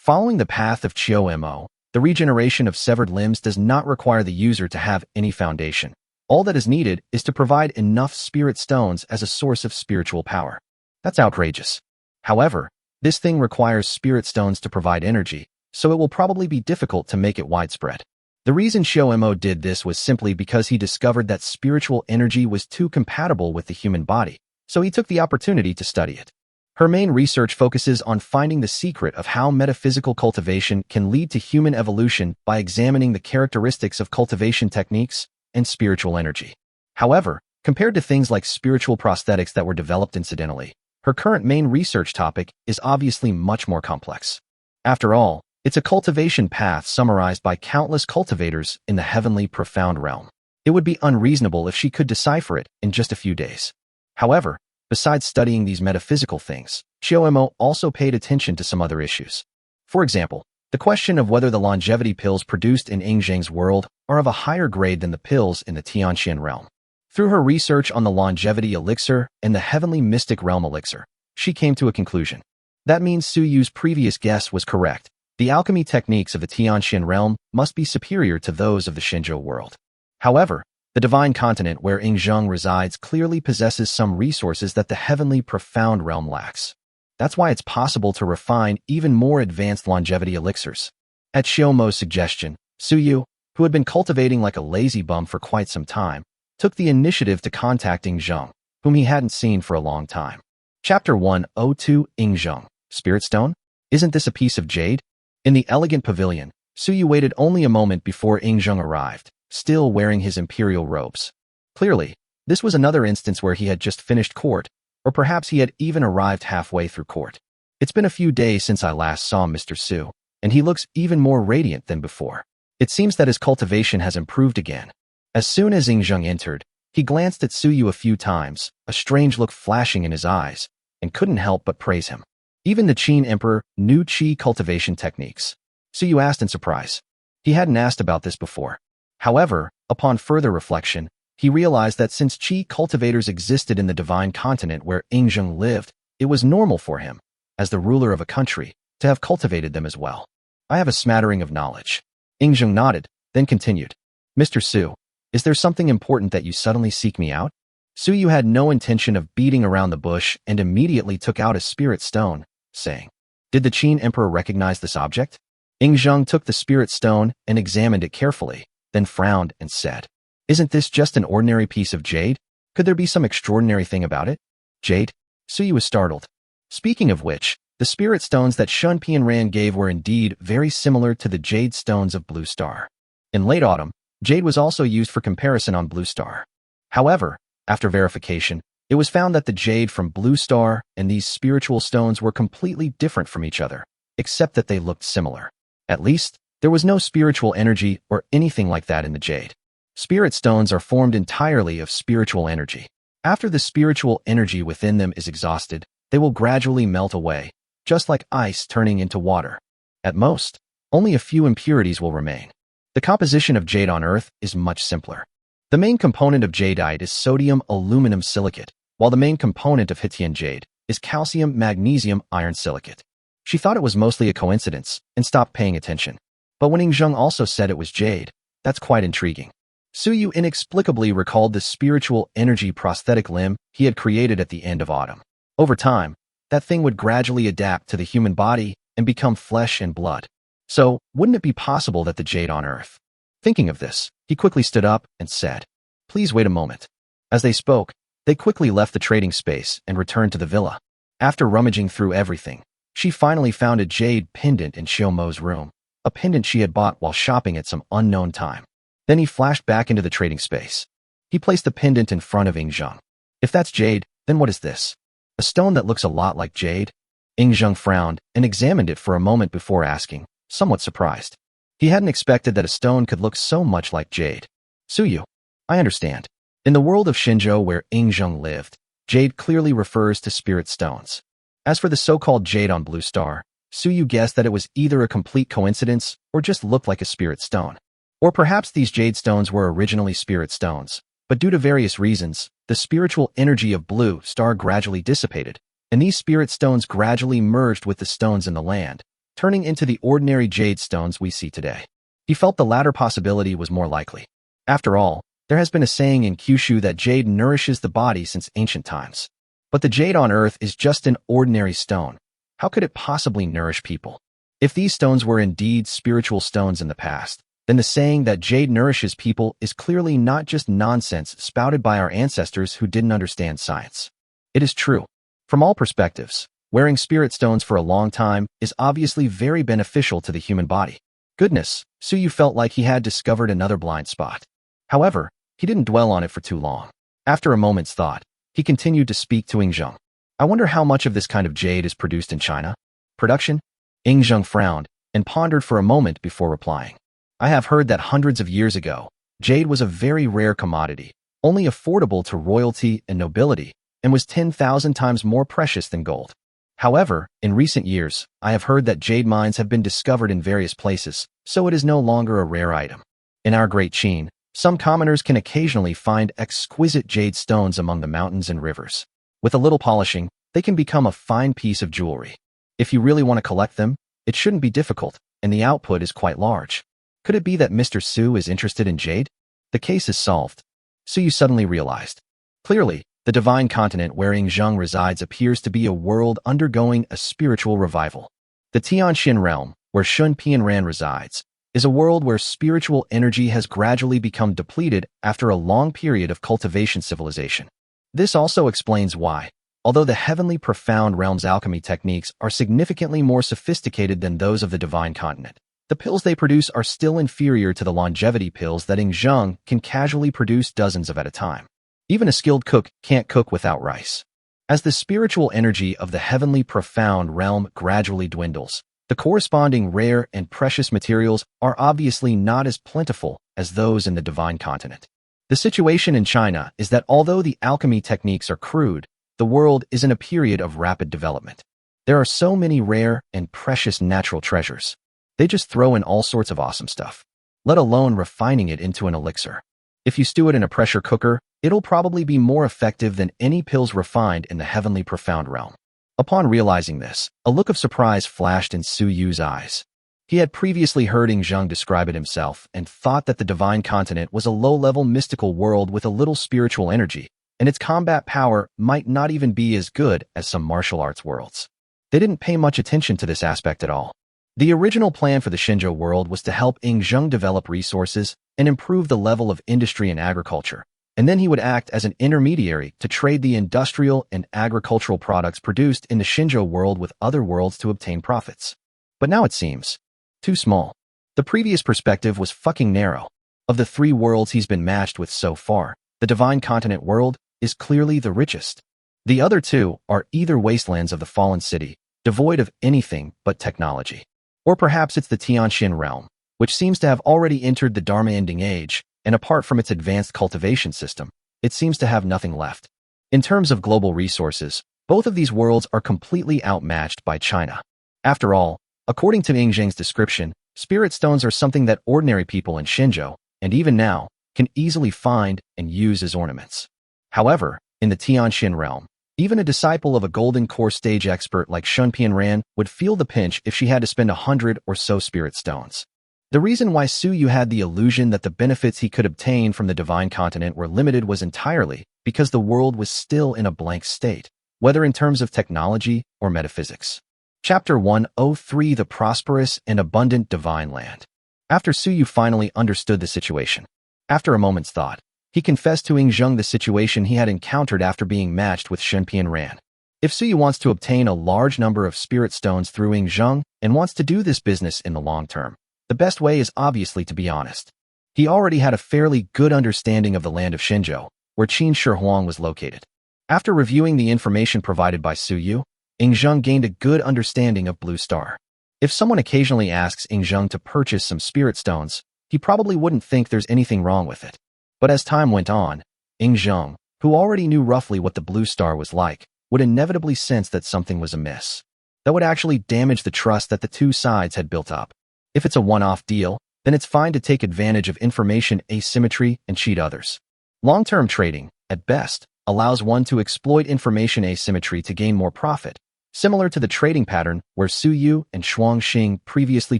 Following the path of Chio-Mo, the regeneration of severed limbs does not require the user to have any foundation. All that is needed is to provide enough spirit stones as a source of spiritual power. That's outrageous. However, this thing requires spirit stones to provide energy, so it will probably be difficult to make it widespread. The reason Chio-Mo did this was simply because he discovered that spiritual energy was too compatible with the human body, so he took the opportunity to study it. Her main research focuses on finding the secret of how metaphysical cultivation can lead to human evolution by examining the characteristics of cultivation techniques and spiritual energy. However, compared to things like spiritual prosthetics that were developed incidentally, her current main research topic is obviously much more complex. After all, it's a cultivation path summarized by countless cultivators in the heavenly profound realm. It would be unreasonable if she could decipher it in just a few days. However, besides studying these metaphysical things, Chio-Mo also paid attention to some other issues. For example, the question of whether the longevity pills produced in Yingzheng's world are of a higher grade than the pills in the Tianxian realm. Through her research on the longevity elixir and the heavenly mystic realm elixir, she came to a conclusion. That means Suyu's previous guess was correct. The alchemy techniques of the Tianxian realm must be superior to those of the Shenzhou world. However, the divine continent where Yingzheng resides clearly possesses some resources that the heavenly profound realm lacks. That's why it's possible to refine even more advanced longevity elixirs. At Chio-Mo's suggestion, Suyu, who had been cultivating like a lazy bum for quite some time, took the initiative to contact Yingzheng, whom he hadn't seen for a long time. Chapter 102 Yingzheng, Spirit Stone? Isn't this a piece of jade? In the elegant pavilion, Suyu waited only a moment before Yingzheng arrived, still wearing his imperial robes. Clearly, this was another instance where he had just finished court, or perhaps he had even arrived halfway through court. It's been a few days since I last saw Mr. Su, and he looks even more radiant than before. It seems that his cultivation has improved again. As soon as Yingzheng entered, he glanced at Suyu a few times, a strange look flashing in his eyes, and couldn't help but praise him. Even the Qin Emperor knew Qi cultivation techniques. Suyu asked in surprise. He hadn't asked about this before. However, upon further reflection, he realized that since Qi cultivators existed in the divine continent where Yingzheng lived, it was normal for him, as the ruler of a country, to have cultivated them as well. I have a smattering of knowledge. Yingzheng nodded, then continued. Mr. Su, is there something important that you suddenly seek me out? Suyu had no intention of beating around the bush and immediately took out a spirit stone, saying, Did the Qin Emperor recognize this object? Yingzheng took the spirit stone and examined it carefully, then frowned and said, Isn't this just an ordinary piece of jade? Could there be some extraordinary thing about it? Jade? Suyu was startled. Speaking of which, the spirit stones that Shun Pianran gave were indeed very similar to the jade stones of Blue Star. In late autumn, jade was also used for comparison on Blue Star. However, After verification, it was found that the jade from Blue Star and these spiritual stones were completely different from each other, except that they looked similar. At least, there was no spiritual energy or anything like that in the jade. Spirit stones are formed entirely of spiritual energy. After the spiritual energy within them is exhausted, they will gradually melt away, just like ice turning into water. At most, only a few impurities will remain. The composition of jade on Earth is much simpler. The main component of jadeite is sodium aluminum silicate, while the main component of Hittian jade is calcium magnesium iron silicate. She thought it was mostly a coincidence and stopped paying attention. But when Yingzheng also said it was jade, that's quite intriguing. Suyu inexplicably recalled the spiritual energy prosthetic limb he had created at the end of autumn. Over time, that thing would gradually adapt to the human body and become flesh and blood. So, wouldn't it be possible that the jade on Earth? Thinking of this, he quickly stood up and said, "Please wait a moment." As they spoke, they quickly left the trading space and returned to the villa. After rummaging through everything, she finally found a jade pendant in Xiaomo's room, a pendant she had bought while shopping at some unknown time. Then he flashed back into the trading space. He placed the pendant in front of Yingzheng. "If that's jade, then what is this? A stone that looks a lot like jade?" Yingzheng frowned and examined it for a moment before asking, somewhat surprised. He hadn't expected that a stone could look so much like jade. "Suyu, I understand. In the world of Shenzhou where Yingzheng lived, jade clearly refers to spirit stones. As for the so-called jade on Blue Star, Suyu guessed that it was either a complete coincidence or just looked like a spirit stone. Or perhaps these jade stones were originally spirit stones, but due to various reasons, the spiritual energy of Blue Star gradually dissipated, and these spirit stones gradually merged with the stones in the land, turning into the ordinary jade stones we see today. He felt the latter possibility was more likely. After all, there has been a saying in Kyushu that jade nourishes the body since ancient times. But the jade on Earth is just an ordinary stone. How could it possibly nourish people? If these stones were indeed spiritual stones in the past, then the saying that jade nourishes people is clearly not just nonsense spouted by our ancestors who didn't understand science. It is true. From all perspectives, wearing spirit stones for a long time is obviously very beneficial to the human body. Goodness, Suyu felt like he had discovered another blind spot. However, he didn't dwell on it for too long. After a moment's thought, he continued to speak to Yingzheng. "I wonder how much of this kind of jade is produced in China?" "Production?" Yingzheng frowned and pondered for a moment before replying. "I have heard that hundreds of years ago, jade was a very rare commodity, only affordable to royalty and nobility, and was 10,000 times more precious than gold. However, in recent years, I have heard that jade mines have been discovered in various places, so it is no longer a rare item. In our Great Qin, some commoners can occasionally find exquisite jade stones among the mountains and rivers. With a little polishing, they can become a fine piece of jewelry. If you really want to collect them, it shouldn't be difficult, and the output is quite large. Could it be that Mr. Su is interested in jade?" The case is solved. Suyu suddenly realized. Clearly, the divine continent where Yingzheng resides appears to be a world undergoing a spiritual revival. The Tianxin realm, where Shun Pianran resides, is a world where spiritual energy has gradually become depleted after a long period of cultivation civilization. This also explains why, although the heavenly profound realm's alchemy techniques are significantly more sophisticated than those of the divine continent, the pills they produce are still inferior to the longevity pills that Yingzheng can casually produce dozens of at a time. Even a skilled cook can't cook without rice. As the spiritual energy of the heavenly profound realm gradually dwindles, the corresponding rare and precious materials are obviously not as plentiful as those in the divine continent. The situation in China is that although the alchemy techniques are crude, the world is in a period of rapid development. There are so many rare and precious natural treasures. They just throw in all sorts of awesome stuff, let alone refining it into an elixir. If you stew it in a pressure cooker, it'll probably be more effective than any pills refined in the heavenly profound realm. Upon realizing this, a look of surprise flashed in Su Yu's eyes. He had previously heard Yingzheng describe it himself and thought that the divine continent was a low-level mystical world with a little spiritual energy, and its combat power might not even be as good as some martial arts worlds. They didn't pay much attention to this aspect at all. The original plan for the Shenzhou world was to help Yingzheng develop resources and improve the level of industry and agriculture, and then he would act as an intermediary to trade the industrial and agricultural products produced in the Shenzhou world with other worlds to obtain profits. But now it seems too small. The previous perspective was fucking narrow. Of the 3 worlds he's been matched with so far, the divine continent world is clearly the richest. The other two are either wastelands of the fallen city, devoid of anything but technology. Or perhaps it's the Tianxin realm, which seems to have already entered the Dharma ending age, and apart from its advanced cultivation system, it seems to have nothing left. In terms of global resources, both of these worlds are completely outmatched by China. After all, according to Ing Zheng's description, spirit stones are something that ordinary people in Shenzhou, and even now, can easily find and use as ornaments. However, in the Tianxin realm, even a disciple of a golden core stage expert like Shun Pianran would feel the pinch if she had to spend 100 or so spirit stones. The reason why Su Yu had the illusion that the benefits he could obtain from the divine continent were limited was entirely because the world was still in a blank state, whether in terms of technology or metaphysics. Chapter 103: The Prosperous and Abundant Divine Land. After Su Yu finally understood the situation, after a moment's thought, he confessed to Ing Zheng the situation he had encountered after being matched with Shun Pianran. If Su Yu wants to obtain a large number of spirit stones through Ing Zheng and wants to do this business in the long term, the best way is obviously to be honest. He already had a fairly good understanding of the land of Shenzhou, where Qin Shi Huang was located. After reviewing the information provided by Su Yu, Ing Zheng gained a good understanding of Blue Star. If someone occasionally asks Ing Zheng to purchase some spirit stones, he probably wouldn't think there's anything wrong with it. But as time went on, Ing Zheng, who already knew roughly what the Blue Star was like, would inevitably sense that something was amiss. That would actually damage the trust that the two sides had built up. If it's a one-off deal, then it's fine to take advantage of information asymmetry and cheat others. Long-term trading, at best, allows one to exploit information asymmetry to gain more profit, similar to the trading pattern where Su Yu and Shuang Xing previously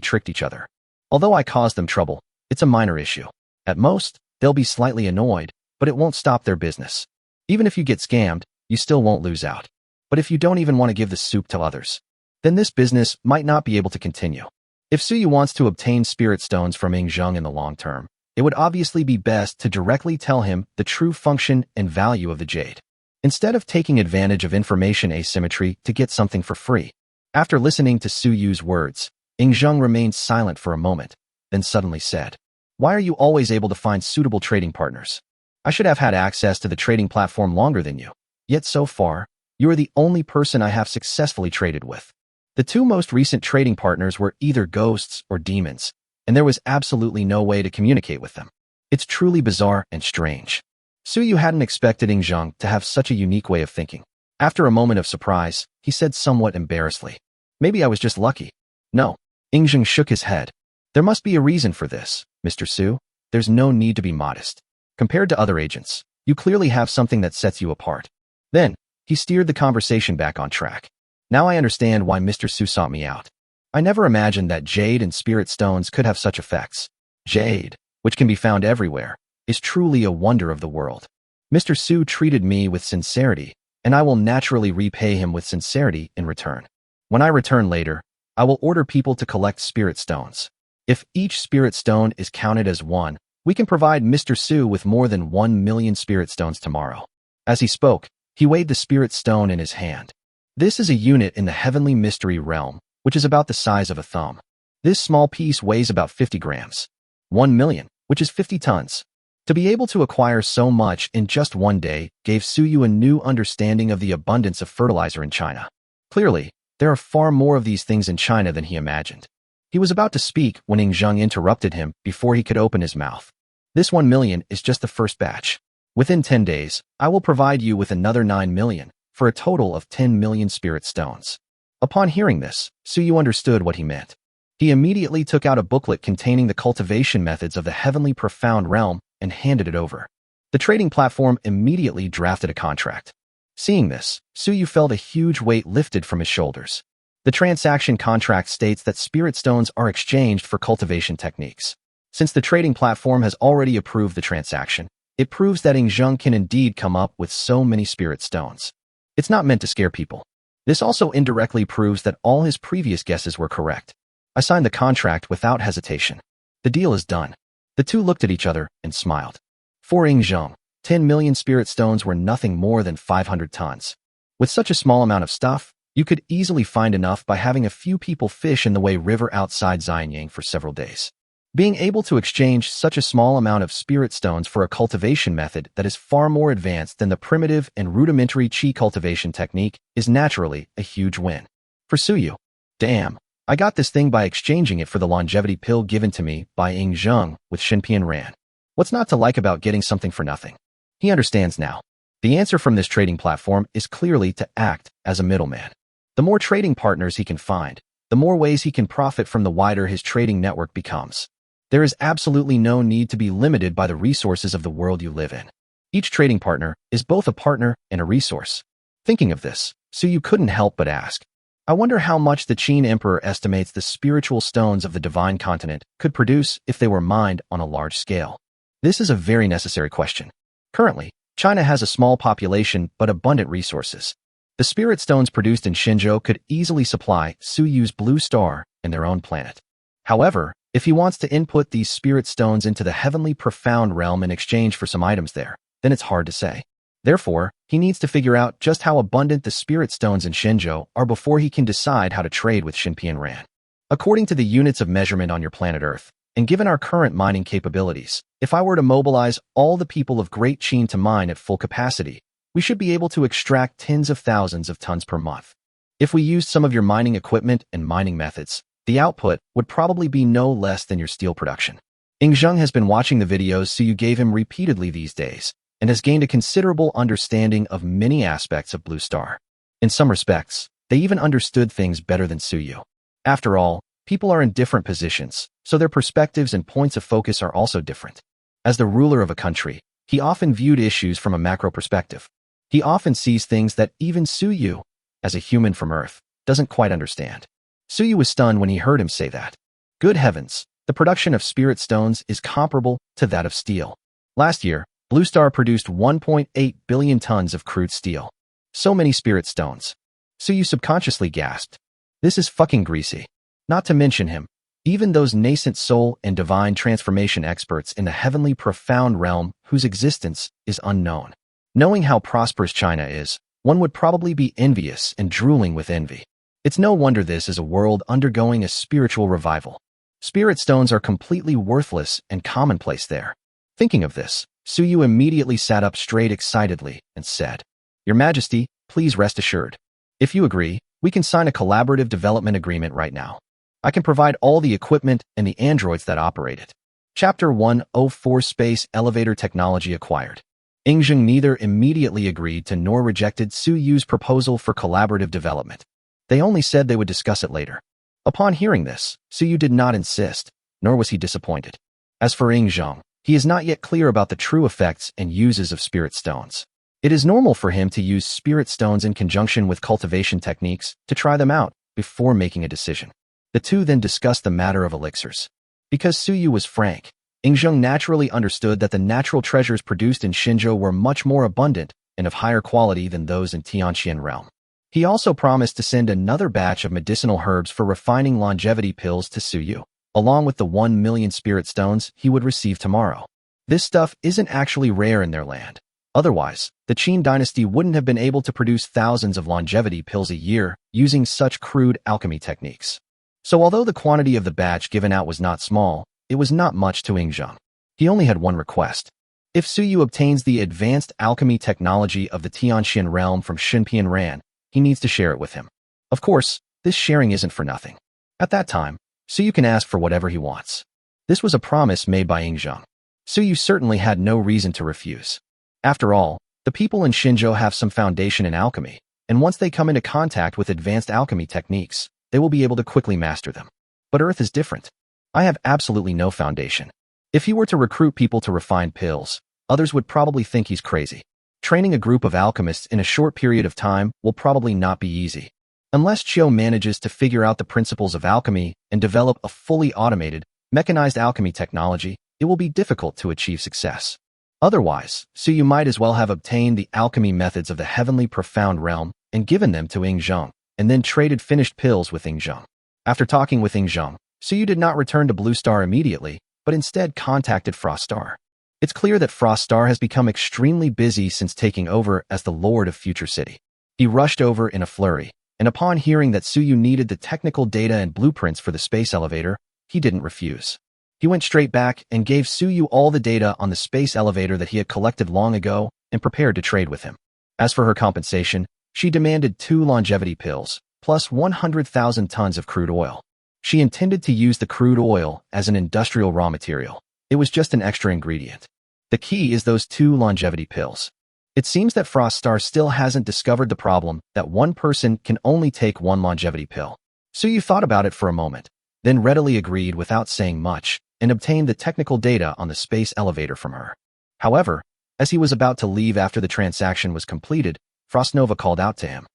tricked each other. Although I caused them trouble, it's a minor issue. At most, they'll be slightly annoyed, but it won't stop their business. Even if you get scammed, you still won't lose out. But if you don't even want to give the soup to others, then this business might not be able to continue. If Su Yu wants to obtain spirit stones from Ing Zheng in the long term, it would obviously be best to directly tell him the true function and value of the jade, instead of taking advantage of information asymmetry to get something for free. After listening to Su Yu's words, Ing Zheng remained silent for a moment, then suddenly said, "Why are you always able to find suitable trading partners? I should have had access to the trading platform longer than you. Yet so far, you are the only person I have successfully traded with." The two most recent trading partners were either ghosts or demons, and there was absolutely no way to communicate with them. It's truly bizarre and strange. Su Yu hadn't expected Ing Zheng to have such a unique way of thinking. After a moment of surprise, he said somewhat embarrassedly, "Maybe I was just lucky." "No." Ing Zheng shook his head. "There must be a reason for this, Mr. Su. There's no need to be modest. Compared to other agents, you clearly have something that sets you apart." Then, he steered the conversation back on track. "Now I understand why Mr. Su sought me out. I never imagined that jade and spirit stones could have such effects. Jade, which can be found everywhere, is truly a wonder of the world. Mr. Su treated me with sincerity, and I will naturally repay him with sincerity in return. When I return later, I will order people to collect spirit stones. If each spirit stone is counted as one, we can provide Mr. Su with more than 1 million spirit stones tomorrow." As he spoke, he weighed the spirit stone in his hand. This is a unit in the heavenly mystery realm, which is about the size of a thumb. This small piece weighs about 50 grams. 1 million, which is 50 tons. To be able to acquire so much in just one day gave Su Yu a new understanding of the abundance of fertilizer in China. Clearly, there are far more of these things in China than he imagined. He was about to speak when Ing Zheng interrupted him before he could open his mouth. "This 1 million is just the first batch. Within 10 days, I will provide you with another 9 million, for a total of 10 million spirit stones." Upon hearing this, Su Yu understood what he meant. He immediately took out a booklet containing the cultivation methods of the heavenly profound realm and handed it over. The trading platform immediately drafted a contract. Seeing this, Su Yu felt a huge weight lifted from his shoulders. The transaction contract states that spirit stones are exchanged for cultivation techniques. Since the trading platform has already approved the transaction, it proves that Ing Zheng can indeed come up with so many spirit stones. It's not meant to scare people. This also indirectly proves that all his previous guesses were correct. I signed the contract without hesitation. The deal is done. The two looked at each other and smiled. For Ing Zheng, 10 million spirit stones were nothing more than 500 tons. With such a small amount of stuff, you could easily find enough by having a few people fish in the Wei River outside Xianyang for several days. Being able to exchange such a small amount of spirit stones for a cultivation method that is far more advanced than the primitive and rudimentary qi cultivation technique is naturally a huge win. For Suyu, damn, I got this thing by exchanging it for the longevity pill given to me by Ying Zheng with Xinpian Ran. What's not to like about getting something for nothing? He understands now. The answer from this trading platform is clearly to act as a middleman. The more trading partners he can find, the more ways he can profit from the wider his trading network becomes. There is absolutely no need to be limited by the resources of the world you live in. Each trading partner is both a partner and a resource. Thinking of this, Suyu couldn't help but ask, I wonder how much the Qin Emperor estimates the spiritual stones of the divine continent could produce if they were mined on a large scale. This is a very necessary question. Currently, China has a small population but abundant resources. The spirit stones produced in Xinzhou could easily supply Suyu's blue star and their own planet. However, if he wants to input these spirit stones into the heavenly profound realm in exchange for some items there, then it's hard to say. Therefore, he needs to figure out just how abundant the spirit stones in Xinzhou are before he can decide how to trade with Xinpian Ran. According to the units of measurement on your planet Earth, and given our current mining capabilities, if I were to mobilize all the people of Great Qin to mine at full capacity, we should be able to extract tens of thousands of tons per month. If we used some of your mining equipment and mining methods, the output would probably be no less than your steel production. Ying Zheng has been watching the videos Suyu gave him repeatedly these days, and has gained a considerable understanding of many aspects of Blue Star. In some respects, they even understood things better than Suyu. After all, people are in different positions, so their perspectives and points of focus are also different. As the ruler of a country, he often viewed issues from a macro perspective. He often sees things that even Suyu, as a human from Earth, doesn't quite understand. Suyu was stunned when he heard him say that. Good heavens, the production of spirit stones is comparable to that of steel. Last year, Blue Star produced 1.8 billion tons of crude steel. So many spirit stones. Suyu subconsciously gasped. This is fucking greasy. Not to mention him, even those nascent soul and divine transformation experts in the heavenly profound realm whose existence is unknown. Knowing how prosperous China is, one would probably be envious and drooling with envy. It's no wonder this is a world undergoing a spiritual revival. Spirit stones are completely worthless and commonplace there. Thinking of this, Suyu immediately sat up straight excitedly and said, Your Majesty, please rest assured. If you agree, we can sign a collaborative development agreement right now. I can provide all the equipment and the androids that operate it. Chapter 104 Space Elevator Technology Acquired. Ying Zheng neither immediately agreed to nor rejected Suyu's proposal for collaborative development. They only said they would discuss it later. Upon hearing this, Suyu did not insist, nor was he disappointed. As for Ying Zheng, he is not yet clear about the true effects and uses of spirit stones. It is normal for him to use spirit stones in conjunction with cultivation techniques to try them out before making a decision. The two then discussed the matter of elixirs. Because Suyu was frank, Ying Zheng naturally understood that the natural treasures produced in Xinzhou were much more abundant and of higher quality than those in Tianqian realm. He also promised to send another batch of medicinal herbs for refining longevity pills to Suyu, along with the 1 million spirit stones he would receive tomorrow. This stuff isn't actually rare in their land. Otherwise, the Qin dynasty wouldn't have been able to produce thousands of longevity pills a year using such crude alchemy techniques. So although the quantity of the batch given out was not small, it was not much to Ying Zheng. He only had one request. If Suyu obtains the advanced alchemy technology of the Tianqian realm from Xinpian Ran, he needs to share it with him. Of course, this sharing isn't for nothing. At that time, Suyu can ask for whatever he wants. This was a promise made by Ying Zheng. Suyu certainly had no reason to refuse. After all, the people in Xinzhou have some foundation in alchemy, and once they come into contact with advanced alchemy techniques, they will be able to quickly master them. But Earth is different. I have absolutely no foundation. If he were to recruit people to refine pills, others would probably think he's crazy. Training a group of alchemists in a short period of time will probably not be easy. Unless Chiu manages to figure out the principles of alchemy and develop a fully automated, mechanized alchemy technology, it will be difficult to achieve success. Otherwise, Suyu might as well have obtained the alchemy methods of the heavenly profound realm and given them to Ying Zheng, and then traded finished pills with Ying Zheng. After talking with Ying Zheng, Suyu did not return to Blue Star immediately, but instead contacted Frost Star. It's clear that Frost Star has become extremely busy since taking over as the Lord of Future City. He rushed over in a flurry, and upon hearing that Suyu needed the technical data and blueprints for the space elevator, he didn't refuse. He went straight back and gave Suyu all the data on the space elevator that he had collected long ago and prepared to trade with him. As for her compensation, she demanded 2 longevity pills, plus 100,000 tons of crude oil. She intended to use the crude oil as an industrial raw material. It was just an extra ingredient. The key is those 2 longevity pills. It seems that Froststar still hasn't discovered the problem that one person can only take 1 longevity pill. Suyu thought about it for a moment, then readily agreed without saying much, and obtained the technical data on the space elevator from her. However, as he was about to leave after the transaction was completed, Frostnova called out to him.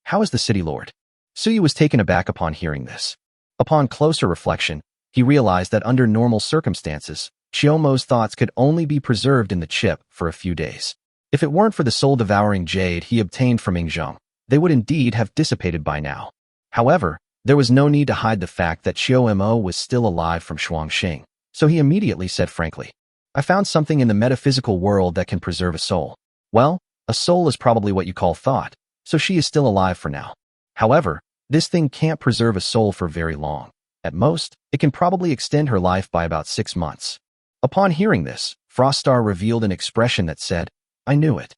How is the city lord? Suyu was taken aback upon hearing this. Upon closer reflection, he realized that under normal circumstances, Chiyomo's thoughts could only be preserved in the chip for a few days. If it weren't for the soul-devouring jade he obtained from Ingzheng, they would indeed have dissipated by now. However, there was no need to hide the fact that Chiyomo was still alive from Shuangxing, so he immediately said frankly, I found something in the metaphysical world that can preserve a soul. Well, a soul is probably what you call thought, so she is still alive for now. However, this thing can't preserve a soul for very long. At most, it can probably extend her life by about 6 months. Upon hearing this, Froststar revealed an expression that said, I knew it.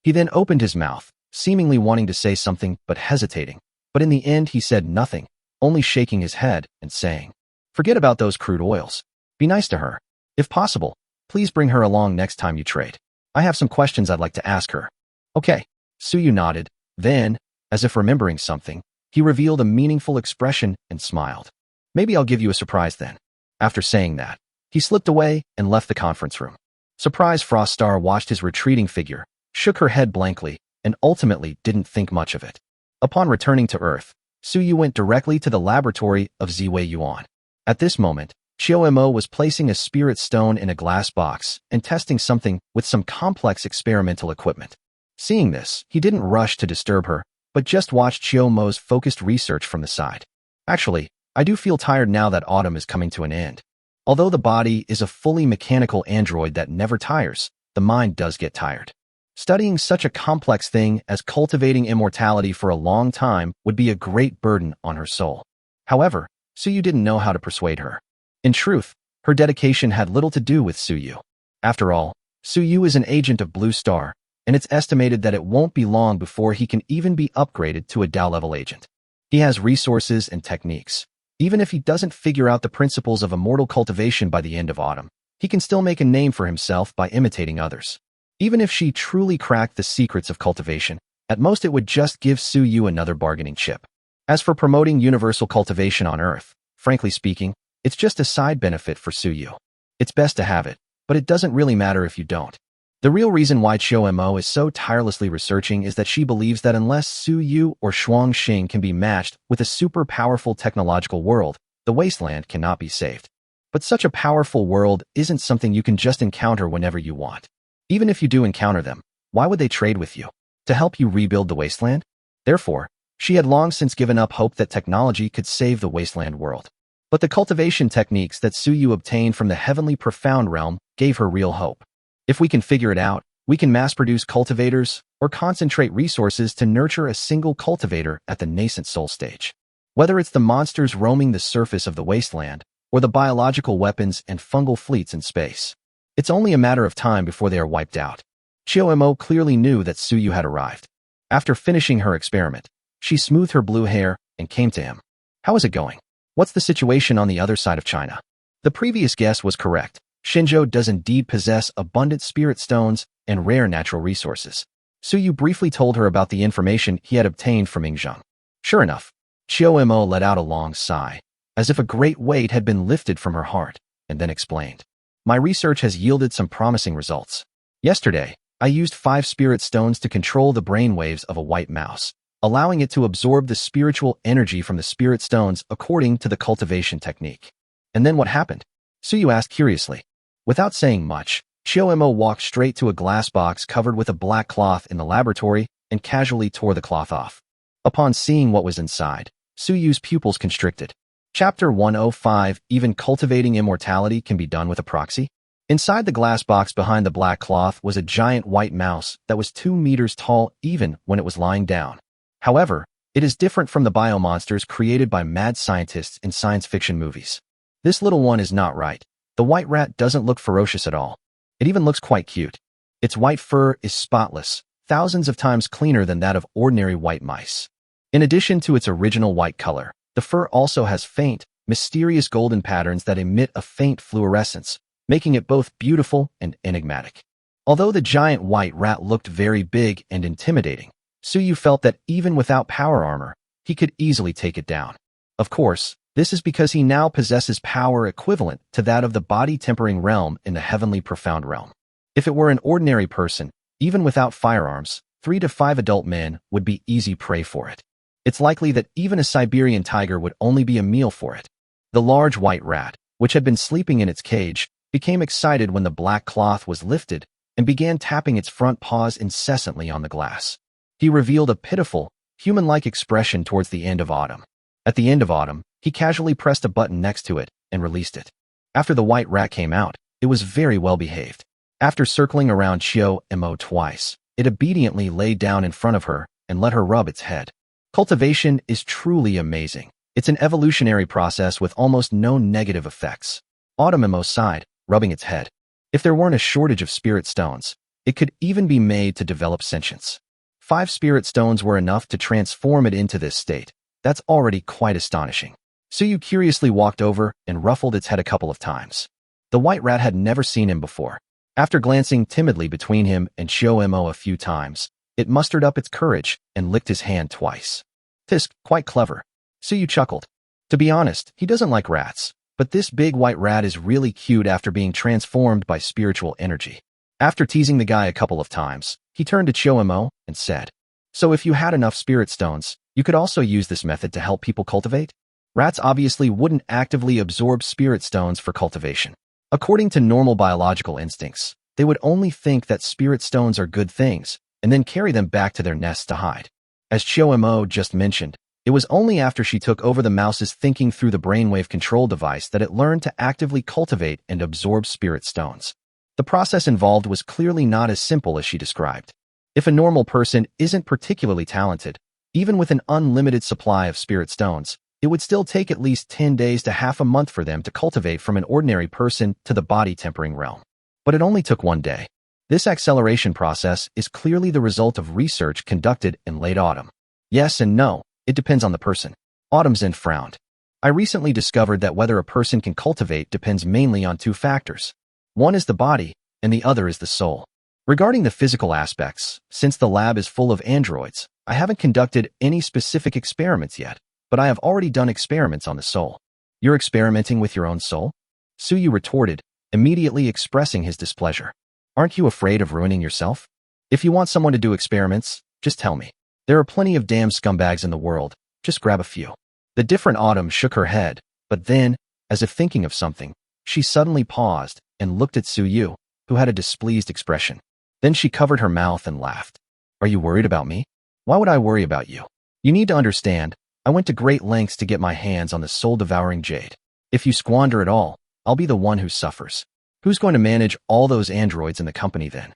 He then opened his mouth, seemingly wanting to say something but hesitating, but in the end he said nothing, only shaking his head and saying, Forget about those crude oils. Be nice to her. If possible, please bring her along next time you trade. I have some questions I'd like to ask her. Okay. Suyu nodded. Then, as if remembering something, he revealed a meaningful expression and smiled. Maybe I'll give you a surprise then. After saying that, he slipped away and left the conference room. Surprised Froststar watched his retreating figure, shook her head blankly, and ultimately didn't think much of it. Upon returning to Earth, Suyu went directly to the laboratory of Ziwei Yuan. At this moment, Chiyomo was placing a spirit stone in a glass box and testing something with some complex experimental equipment. Seeing this, he didn't rush to disturb her, but just watched Chiyomo's focused research from the side. Actually, I do feel tired now that autumn is coming to an end. Although the body is a fully mechanical android that never tires, the mind does get tired. Studying such a complex thing as cultivating immortality for a long time would be a great burden on her soul. However, Suyu didn't know how to persuade her. In truth, her dedication had little to do with Suyu. After all, Suyu is an agent of Blue Star, and it's estimated that it won't be long before he can even be upgraded to a Dao-level agent. He has resources and techniques. Even if he doesn't figure out the principles of immortal cultivation by the end of autumn, he can still make a name for himself by imitating others. Even if she truly cracked the secrets of cultivation, at most it would just give Suyu another bargaining chip. As for promoting universal cultivation on Earth, frankly speaking, it's just a side benefit for Suyu. It's best to have it, but it doesn't really matter if you don't. The real reason why Chiyomo is so tirelessly researching is that she believes that unless Suyu or Shuangxing can be matched with a super powerful technological world, the wasteland cannot be saved. But such a powerful world isn't something you can just encounter whenever you want. Even if you do encounter them, why would they trade with you? To help you rebuild the wasteland? Therefore, she had long since given up hope that technology could save the wasteland world. But the cultivation techniques that Suyu obtained from the heavenly profound realm gave her real hope. If we can figure it out, we can mass-produce cultivators or concentrate resources to nurture a single cultivator at the nascent soul stage. Whether it's the monsters roaming the surface of the wasteland or the biological weapons and fungal fleets in space, it's only a matter of time before they are wiped out. Chiyomo clearly knew that Suyu had arrived. After finishing her experiment, she smoothed her blue hair and came to him. How is it going? What's the situation on the other side of China? The previous guess was correct. Shinjo does indeed possess abundant spirit stones and rare natural resources. Suyu briefly told her about the information he had obtained from Ingzheng. Sure enough, Chiyomo let out a long sigh, as if a great weight had been lifted from her heart, and then explained. My research has yielded some promising results. Yesterday, I used 5 spirit stones to control the brainwaves of a white mouse, allowing it to absorb the spiritual energy from the spirit stones according to the cultivation technique. And then what happened? Suyu asked curiously. Without saying much, Chiyomo walked straight to a glass box covered with a black cloth in the laboratory and casually tore the cloth off. Upon seeing what was inside, Suyu's pupils constricted. Chapter 105, Even cultivating immortality can be done with a proxy? Inside the glass box behind the black cloth was a giant white mouse that was 2 meters tall even when it was lying down. However, it is different from the biomonsters created by mad scientists in science fiction movies. This little one is not right. The white rat doesn't look ferocious at all. It even looks quite cute. Its white fur is spotless, thousands of times cleaner than that of ordinary white mice. In addition to its original white color, the fur also has faint, mysterious golden patterns that emit a faint fluorescence, making it both beautiful and enigmatic. Although the giant white rat looked very big and intimidating, Suyu felt that even without power armor, he could easily take it down. Of course, this is because he now possesses power equivalent to that of the body-tempering realm in the heavenly profound realm. If it were an ordinary person, even without firearms, 3 to 5 adult men would be easy prey for it. It's likely that even a Siberian tiger would only be a meal for it. The large white rat, which had been sleeping in its cage, became excited when the black cloth was lifted and began tapping its front paws incessantly on the glass. He revealed a pitiful, human-like expression towards the end of autumn. At the end of autumn, he casually pressed a button next to it and released it. After the white rat came out, it was very well behaved. After circling around Chio-Mo twice, it obediently laid down in front of her and let her rub its head. Cultivation is truly amazing. It's an evolutionary process with almost no negative effects. Autumn-Mo sighed, rubbing its head. If there weren't a shortage of spirit stones, it could even be made to develop sentience. 5 spirit stones were enough to transform it into this state. That's already quite astonishing. Suyu curiously walked over and ruffled its head a couple of times. The white rat had never seen him before. After glancing timidly between him and Chio-Mo a few times, it mustered up its courage and licked his hand twice. Tisk, quite clever. Suyu chuckled. To be honest, he doesn't like rats, but this big white rat is really cute after being transformed by spiritual energy. After teasing the guy a couple of times, he turned to Chio-Mo and said, "So if you had enough spirit stones, you could also use this method to help people cultivate?" Rats obviously wouldn't actively absorb spirit stones for cultivation. According to normal biological instincts, they would only think that spirit stones are good things and then carry them back to their nests to hide. As Chio-Mo just mentioned, it was only after she took over the mouse's thinking through the brainwave control device that it learned to actively cultivate and absorb spirit stones. The process involved was clearly not as simple as she described. If a normal person isn't particularly talented, even with an unlimited supply of spirit stones, it would still take at least 10 days to half a month for them to cultivate from an ordinary person to the body-tempering realm. But it only took 1 day. This acceleration process is clearly the result of research conducted in late autumn. Yes and no, it depends on the person. Autumn-Zen frowned. I recently discovered that whether a person can cultivate depends mainly on 2 factors. One is the body, and the other is the soul. Regarding the physical aspects, since the lab is full of androids, I haven't conducted any specific experiments yet, but I have already done experiments on the soul. You're experimenting with your own soul? Suyu retorted, immediately expressing his displeasure. Aren't you afraid of ruining yourself? If you want someone to do experiments, just tell me. There are plenty of damn scumbags in the world, just grab a few. The different Autumn shook her head, but then, as if thinking of something, she suddenly paused and looked at Suyu, who had a displeased expression. Then she covered her mouth and laughed. Are you worried about me? Why would I worry about you? You need to understand, I went to great lengths to get my hands on the soul-devouring jade. If you squander it all, I'll be the one who suffers. Who's going to manage all those androids in the company then?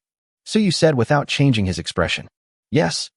Suyu said without changing his expression. Yes,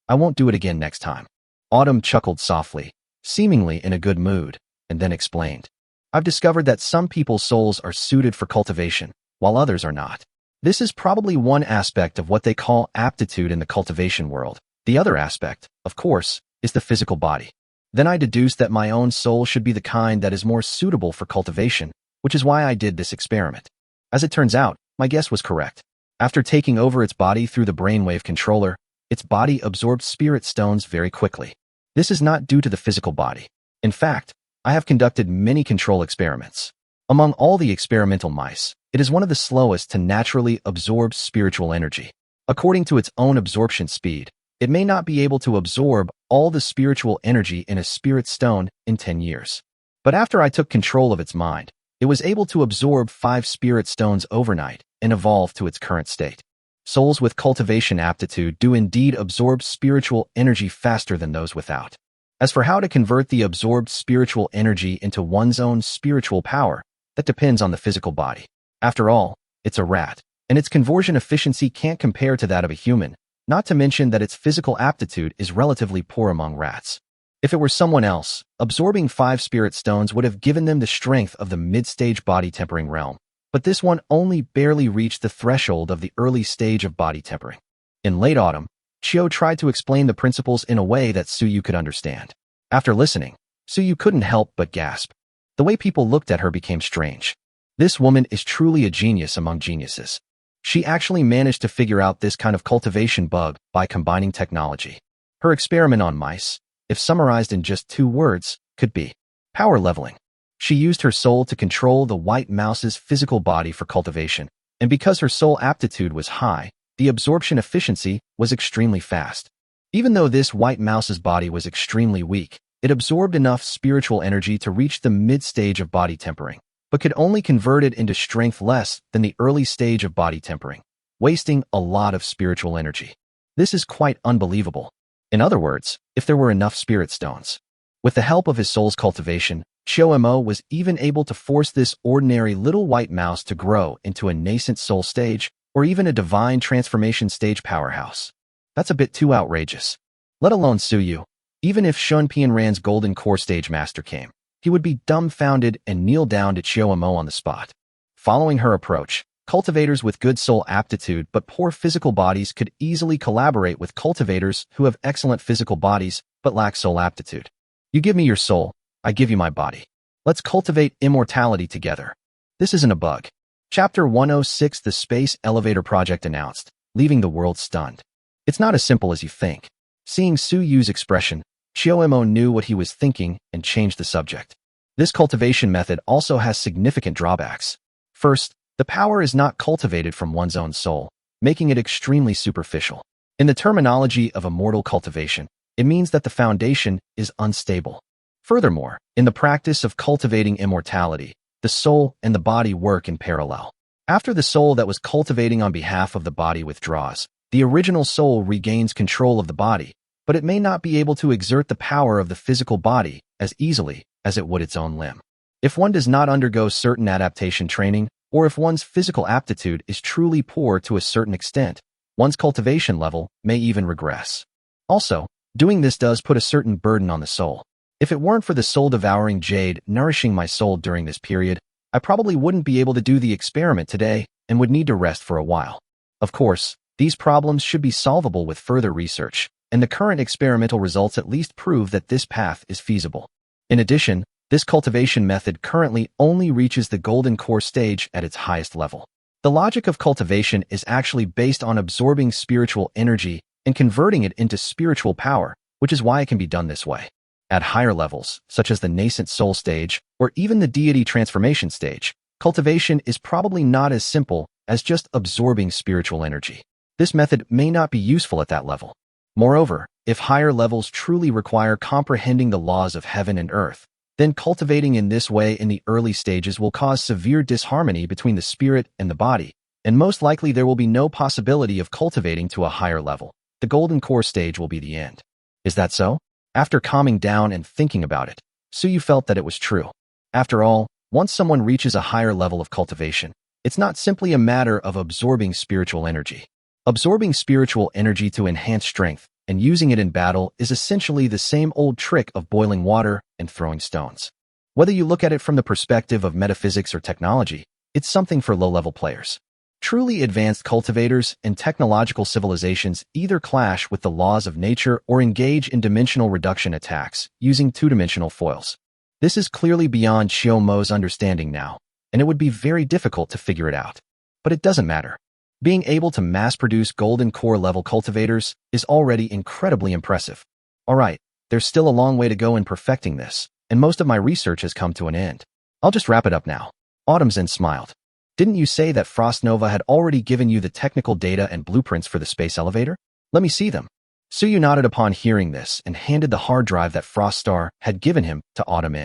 I won't do it again next time. Autumn chuckled softly, seemingly in a good mood, and then explained. I've discovered that some people's souls are suited for cultivation, while others are not. This is probably one aspect of what they call aptitude in the cultivation world. The other aspect, of course, is the physical body. Then I deduced that my own soul should be the kind that is more suitable for cultivation, which is why I did this experiment. As it turns out, my guess was correct. After taking over its body through the brainwave controller, its body absorbed spirit stones very quickly. This is not due to the physical body. In fact, I have conducted many control experiments. Among all the experimental mice, it is one of the slowest to naturally absorb spiritual energy. According to its own absorption speed, it may not be able to absorb all the spiritual energy in a spirit stone in 10 years. But after I took control of its mind, it was able to absorb 5 spirit stones overnight and evolve to its current state. Souls with cultivation aptitude do indeed absorb spiritual energy faster than those without. As for how to convert the absorbed spiritual energy into one's own spiritual power, that depends on the physical body. After all, it's a rat, and its conversion efficiency can't compare to that of a human, not to mention that its physical aptitude is relatively poor among rats. If it were someone else, absorbing 5 spirit stones would have given them the strength of the mid-stage body tempering realm, but this one only barely reached the threshold of the early stage of body tempering. In late autumn, Chiyo tried to explain the principles in a way that Suyu could understand. After listening, Suyu couldn't help but gasp. The way people looked at her became strange. This woman is truly a genius among geniuses. She actually managed to figure out this kind of cultivation bug by combining technology. Her experiment on mice, if summarized in just 2 words, could be power leveling. She used her soul to control the white mouse's physical body for cultivation, and because her soul aptitude was high, the absorption efficiency was extremely fast. Even though this white mouse's body was extremely weak, it absorbed enough spiritual energy to reach the mid-stage of body tempering, but could only convert it into strength less than the early stage of body tempering, wasting a lot of spiritual energy. This is quite unbelievable. In other words, if there were enough spirit stones. With the help of his soul's cultivation, Chiyo was even able to force this ordinary little white mouse to grow into a nascent soul stage or even a divine transformation stage powerhouse. That's a bit too outrageous. Let alone Suyu. Even if Shun Pianran's golden core stage master came, he would be dumbfounded and kneel down to Chiyo on the spot. Following her approach, cultivators with good soul aptitude but poor physical bodies could easily collaborate with cultivators who have excellent physical bodies but lack soul aptitude. You give me your soul, I give you my body. Let's cultivate immortality together. This isn't a bug. Chapter 106 The Space Elevator Project announced, leaving the world stunned. It's not as simple as you think. Seeing Suyu's expression, Chiyo knew what he was thinking and changed the subject. This cultivation method also has significant drawbacks. First, the power is not cultivated from one's own soul, making it extremely superficial. In the terminology of immortal cultivation, it means that the foundation is unstable. Furthermore, in the practice of cultivating immortality, the soul and the body work in parallel. After the soul that was cultivating on behalf of the body withdraws, the original soul regains control of the body, but it may not be able to exert the power of the physical body as easily as it would its own limb. If one does not undergo certain adaptation training, or if one's physical aptitude is truly poor to a certain extent, one's cultivation level may even regress. Also, doing this does put a certain burden on the soul. If it weren't for the soul-devouring jade nourishing my soul during this period, I probably wouldn't be able to do the experiment today and would need to rest for a while. Of course, these problems should be solvable with further research, and the current experimental results at least prove that this path is feasible. In addition, this cultivation method currently only reaches the golden core stage at its highest level. The logic of cultivation is actually based on absorbing spiritual energy and converting it into spiritual power, which is why it can be done this way. At higher levels, such as the nascent soul stage or even the deity transformation stage, cultivation is probably not as simple as just absorbing spiritual energy. This method may not be useful at that level. Moreover, if higher levels truly require comprehending the laws of heaven and earth, then cultivating in this way in the early stages will cause severe disharmony between the spirit and the body, and most likely there will be no possibility of cultivating to a higher level. The golden core stage will be the end. Is that so? After calming down and thinking about it, Suyu felt that it was true. After all, once someone reaches a higher level of cultivation, it's not simply a matter of absorbing spiritual energy. Absorbing spiritual energy to enhance strength and using it in battle is essentially the same old trick of boiling water and throwing stones. Whether you look at it from the perspective of metaphysics or technology, it's something for low-level players. Truly advanced cultivators and technological civilizations either clash with the laws of nature or engage in dimensional reduction attacks using two-dimensional foils. This is clearly beyond Chiyo's understanding now, and it would be very difficult to figure it out. But it doesn't matter. Being able to mass-produce golden core level cultivators is already incredibly impressive. Alright, there's still a long way to go in perfecting this, and most of my research has come to an end. I'll just wrap it up now. Autumnzen smiled. Didn't you say that Frost Nova had already given you the technical data and blueprints for the space elevator? Let me see them. Suyu nodded upon hearing this and handed the hard drive that Frost Star had given him to Autumn.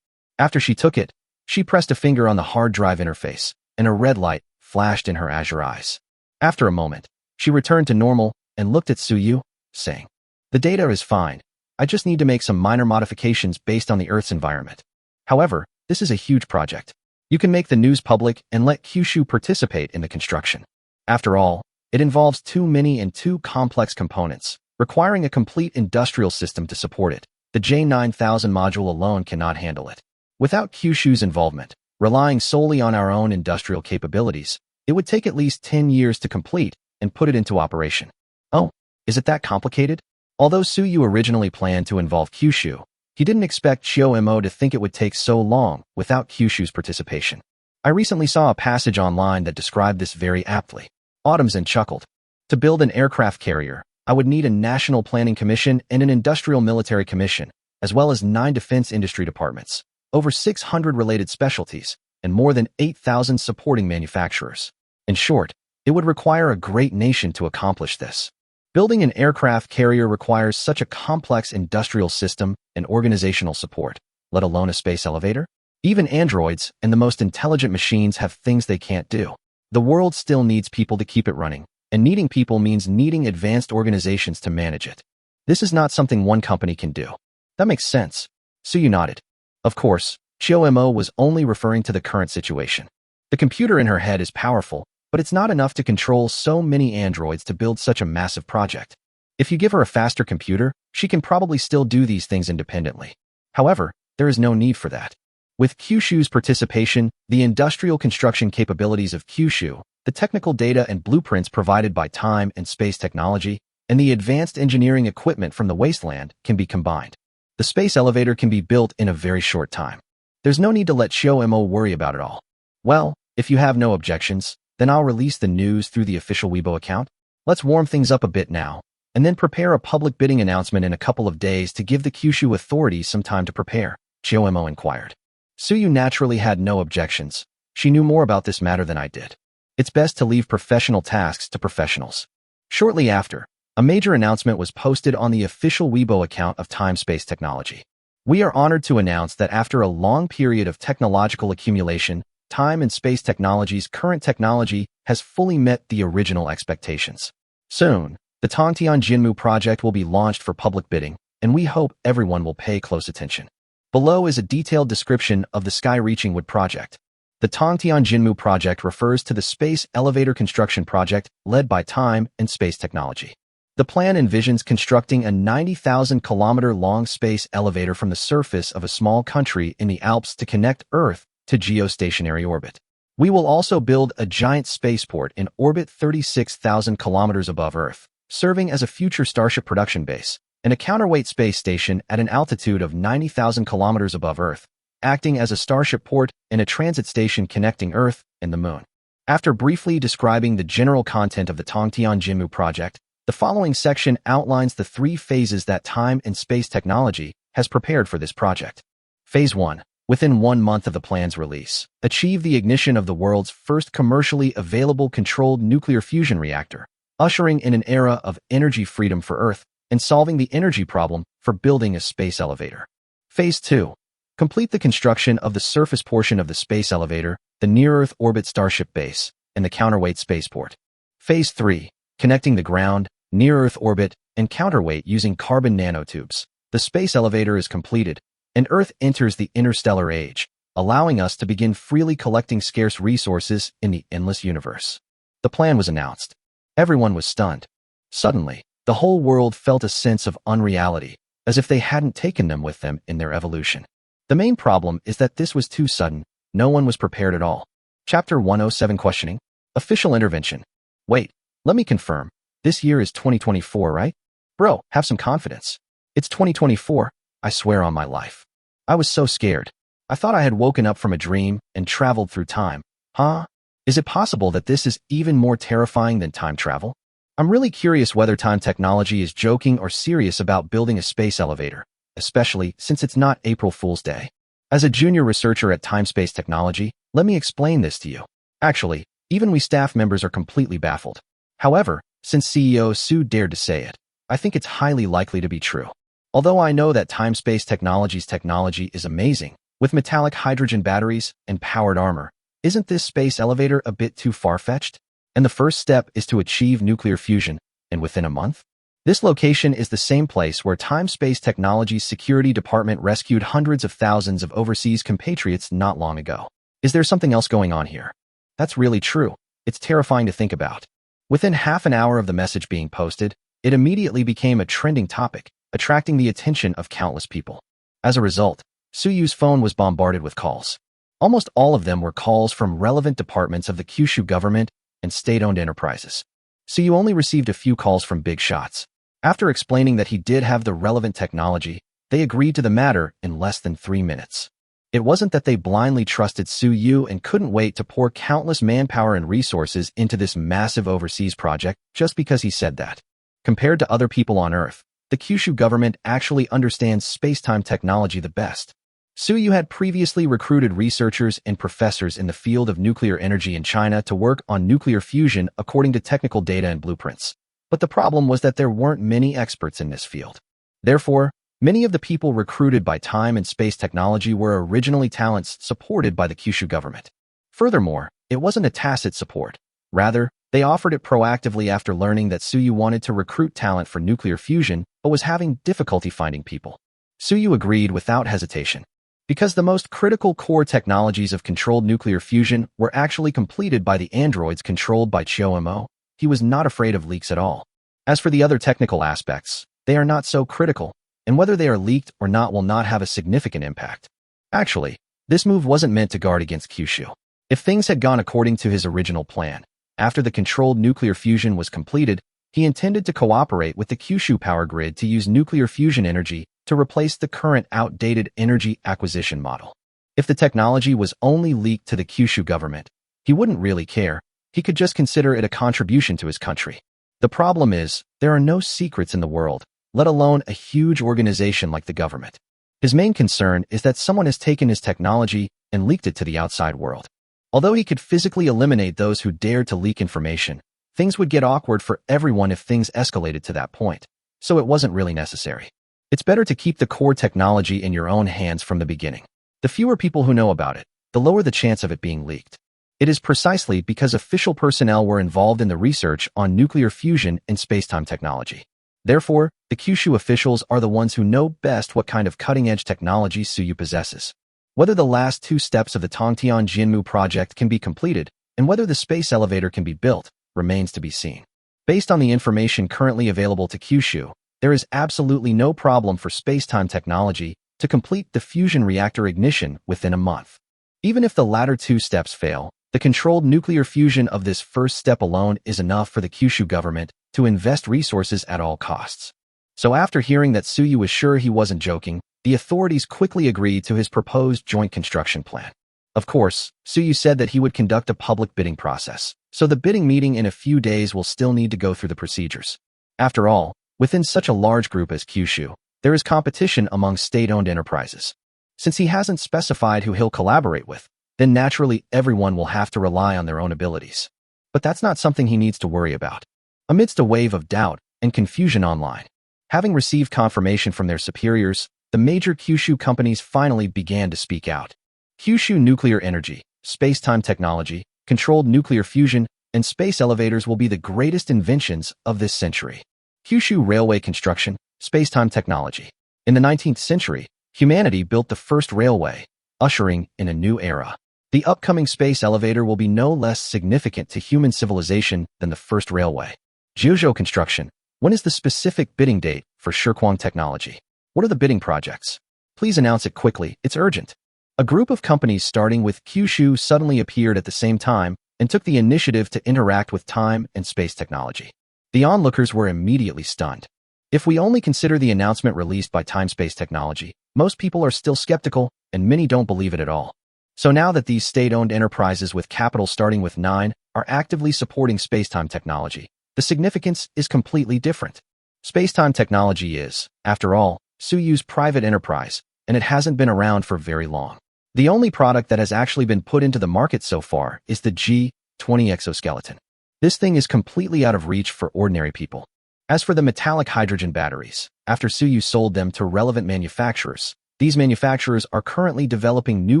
After she took it, she pressed a finger on the hard drive interface, and a red light flashed in her azure eyes. After a moment, she returned to normal and looked at Suyu, saying, "The data is fine. I just need to make some minor modifications based on the Earth's environment. However, this is a huge project. You can make the news public and let Kyushu participate in the construction. After all, it involves too many and too complex components, requiring a complete industrial system to support it, The J9000 module alone cannot handle it. Without Kyushu's involvement, relying solely on our own industrial capabilities, it would take at least 10 years to complete and put it into operation. Oh, is it that complicated? Although Suyu originally planned to involve Kyushu, he didn't expect Chiomo to think it would take so long without Kyushu's participation. I recently saw a passage online that described this very aptly. Autumnsen chuckled. To build an aircraft carrier, I would need a National Planning Commission and an Industrial Military Commission, as well as 9 defense industry departments, over 600 related specialties, and more than 8,000 supporting manufacturers. In short, it would require a great nation to accomplish this. Building an aircraft carrier requires such a complex industrial system and organizational support, let alone a space elevator. Even androids and the most intelligent machines have things they can't do. The world still needs people to keep it running, and needing people means needing advanced organizations to manage it. This is not something one company can do. That makes sense. Suyu nodded. Of course, Chiomo was only referring to the current situation. The computer in her head is powerful, but it's not enough to control so many androids to build such a massive project. If you give her a faster computer, she can probably still do these things independently. However, there is no need for that. With Kyushu's participation, the industrial construction capabilities of Kyushu, the technical data and blueprints provided by time and space technology, and the advanced engineering equipment from the wasteland can be combined. The space elevator can be built in a very short time. There's no need to let Chiomo worry about it all. Well, if you have no objections, then I'll release the news through the official Weibo account. Let's warm things up a bit now, and then prepare a public bidding announcement in a couple of days to give the Kyushu authorities some time to prepare, Chiomo inquired. Suyu naturally had no objections. She knew more about this matter than I did. It's best to leave professional tasks to professionals. Shortly after, a major announcement was posted on the official Weibo account of Time Space Technology. We are honored to announce that after a long period of technological accumulation, Time and Space Technology's current technology has fully met the original expectations. Soon, the Tongtian Jinmu project will be launched for public bidding, and we hope everyone will pay close attention. Below is a detailed description of the Sky-Reaching Wood project. The Tongtian Jinmu project refers to the space elevator construction project led by Time and Space Technology. The plan envisions constructing a 90,000-kilometer-long space elevator from the surface of a small country in the Alps to connect Earth to geostationary orbit. We will also build a giant spaceport in orbit 36,000 kilometers above Earth, serving as a future Starship production base, and a counterweight space station at an altitude of 90,000 kilometers above Earth, acting as a Starship port and a transit station connecting Earth and the Moon. After briefly describing the general content of the Tongtian Jinmu project, the following section outlines the 3 phases that Time and Space Technology has prepared for this project. Phase 1. Within 1 month of the plan's release, achieve the ignition of the world's first commercially available controlled nuclear fusion reactor, ushering in an era of energy freedom for Earth and solving the energy problem for building a space elevator. Phase 2. Complete the construction of the surface portion of the space elevator, the near-Earth orbit Starship base, and the counterweight spaceport. Phase 3. Connecting the ground, near-Earth orbit, and counterweight using carbon nanotubes. The space elevator is completed, and Earth enters the interstellar age, allowing us to begin freely collecting scarce resources in the endless universe. The plan was announced. Everyone was stunned. Suddenly, the whole world felt a sense of unreality, as if they hadn't taken them with them in their evolution. The main problem is that this was too sudden. No one was prepared at all. Chapter 107 Questioning. Official Intervention. Wait, let me confirm. This year is 2024, right? Bro, have some confidence. It's 2024. I swear on my life. I was so scared. I thought I had woken up from a dream and traveled through time. Huh? Is it possible that this is even more terrifying than time travel? I'm really curious whether Time Technology is joking or serious about building a space elevator, especially since it's not April Fool's Day. As a junior researcher at Time Space Technology, let me explain this to you. Actually, even we staff members are completely baffled. However, since CEO Su dared to say it, I think it's highly likely to be true. Although I know that Time Space Technology's technology is amazing, with metallic hydrogen batteries and powered armor, isn't this space elevator a bit too far-fetched? And the first step is to achieve nuclear fusion, and within a month? This location is the same place where Time Space Technology's security department rescued hundreds of thousands of overseas compatriots not long ago. Is there something else going on here? That's really true. It's terrifying to think about. Within half an hour of the message being posted, it immediately became a trending topic, attracting the attention of countless people. As a result, Suyu's phone was bombarded with calls. Almost all of them were calls from relevant departments of the Kyushu government and state-owned enterprises. Suyu only received a few calls from big shots. After explaining that he did have the relevant technology, they agreed to the matter in less than 3 minutes. It wasn't that they blindly trusted Suyu and couldn't wait to pour countless manpower and resources into this massive overseas project just because he said that. Compared to other people on Earth, the Kyushu government actually understands space-time technology the best. Suyu had previously recruited researchers and professors in the field of nuclear energy in China to work on nuclear fusion according to technical data and blueprints. But the problem was that there weren't many experts in this field. Therefore, many of the people recruited by time and space technology were originally talents supported by the Kyushu government. Furthermore, it wasn't a tacit support. Rather, they offered it proactively after learning that Suyu wanted to recruit talent for nuclear fusion but was having difficulty finding people. Suyu agreed without hesitation. Because the most critical core technologies of controlled nuclear fusion were actually completed by the androids controlled by Chiyo-mo, he was not afraid of leaks at all. As for the other technical aspects, they are not so critical, and whether they are leaked or not will not have a significant impact. Actually, this move wasn't meant to guard against Kyushu. If things had gone according to his original plan, after the controlled nuclear fusion was completed, he intended to cooperate with the Kyushu power grid to use nuclear fusion energy to replace the current outdated energy acquisition model. If the technology was only leaked to the Kyushu government, he wouldn't really care. He could just consider it a contribution to his country. The problem is, there are no secrets in the world, let alone a huge organization like the government. His main concern is that someone has taken his technology and leaked it to the outside world. Although he could physically eliminate those who dared to leak information, things would get awkward for everyone if things escalated to that point, so it wasn't really necessary. It's better to keep the core technology in your own hands from the beginning. The fewer people who know about it, the lower the chance of it being leaked. It is precisely because official personnel were involved in the research on nuclear fusion and spacetime technology. Therefore, the Kyushu officials are the ones who know best what kind of cutting-edge technology Suyu possesses. Whether the last 2 steps of the Tongtian Jinmu project can be completed, and whether the space elevator can be built, remains to be seen. Based on the information currently available to Kyushu, there is absolutely no problem for spacetime technology to complete the fusion reactor ignition within a month. Even if the latter 2 steps fail, the controlled nuclear fusion of this first step alone is enough for the Kyushu government to invest resources at all costs. So after hearing that Suyu was sure he wasn't joking, the authorities quickly agreed to his proposed joint construction plan. Of course, Suyu said that he would conduct a public bidding process, so the bidding meeting in a few days will still need to go through the procedures. After all, within such a large group as Kyushu, there is competition among state-owned enterprises. Since he hasn't specified who he'll collaborate with, then naturally everyone will have to rely on their own abilities. But that's not something he needs to worry about. Amidst a wave of doubt and confusion online, having received confirmation from their superiors, the major Kyushu companies finally began to speak out. Kyushu Nuclear Energy, Spacetime Technology, Controlled Nuclear Fusion, and Space Elevators will be the greatest inventions of this century. Kyushu Railway Construction, Spacetime Technology. In the 19th century, humanity built the first railway, ushering in a new era. The upcoming space elevator will be no less significant to human civilization than the first railway. Jiuzhou Construction. When is the specific bidding date for Shirkwang Technology? What are the bidding projects? Please announce it quickly, it's urgent. A group of companies starting with Kyushu suddenly appeared at the same time and took the initiative to interact with time and space technology. The onlookers were immediately stunned. If we only consider the announcement released by Time Space Technology, most people are still skeptical, and many don't believe it at all. So now that these state-owned enterprises with capital starting with 9 are actively supporting spacetime technology, the significance is completely different. Spacetime technology is, after all, Suyu's private enterprise, and it hasn't been around for very long. The only product that has actually been put into the market so far is the G20 exoskeleton. This thing is completely out of reach for ordinary people. As for the metallic hydrogen batteries, after Suyu sold them to relevant manufacturers, these manufacturers are currently developing new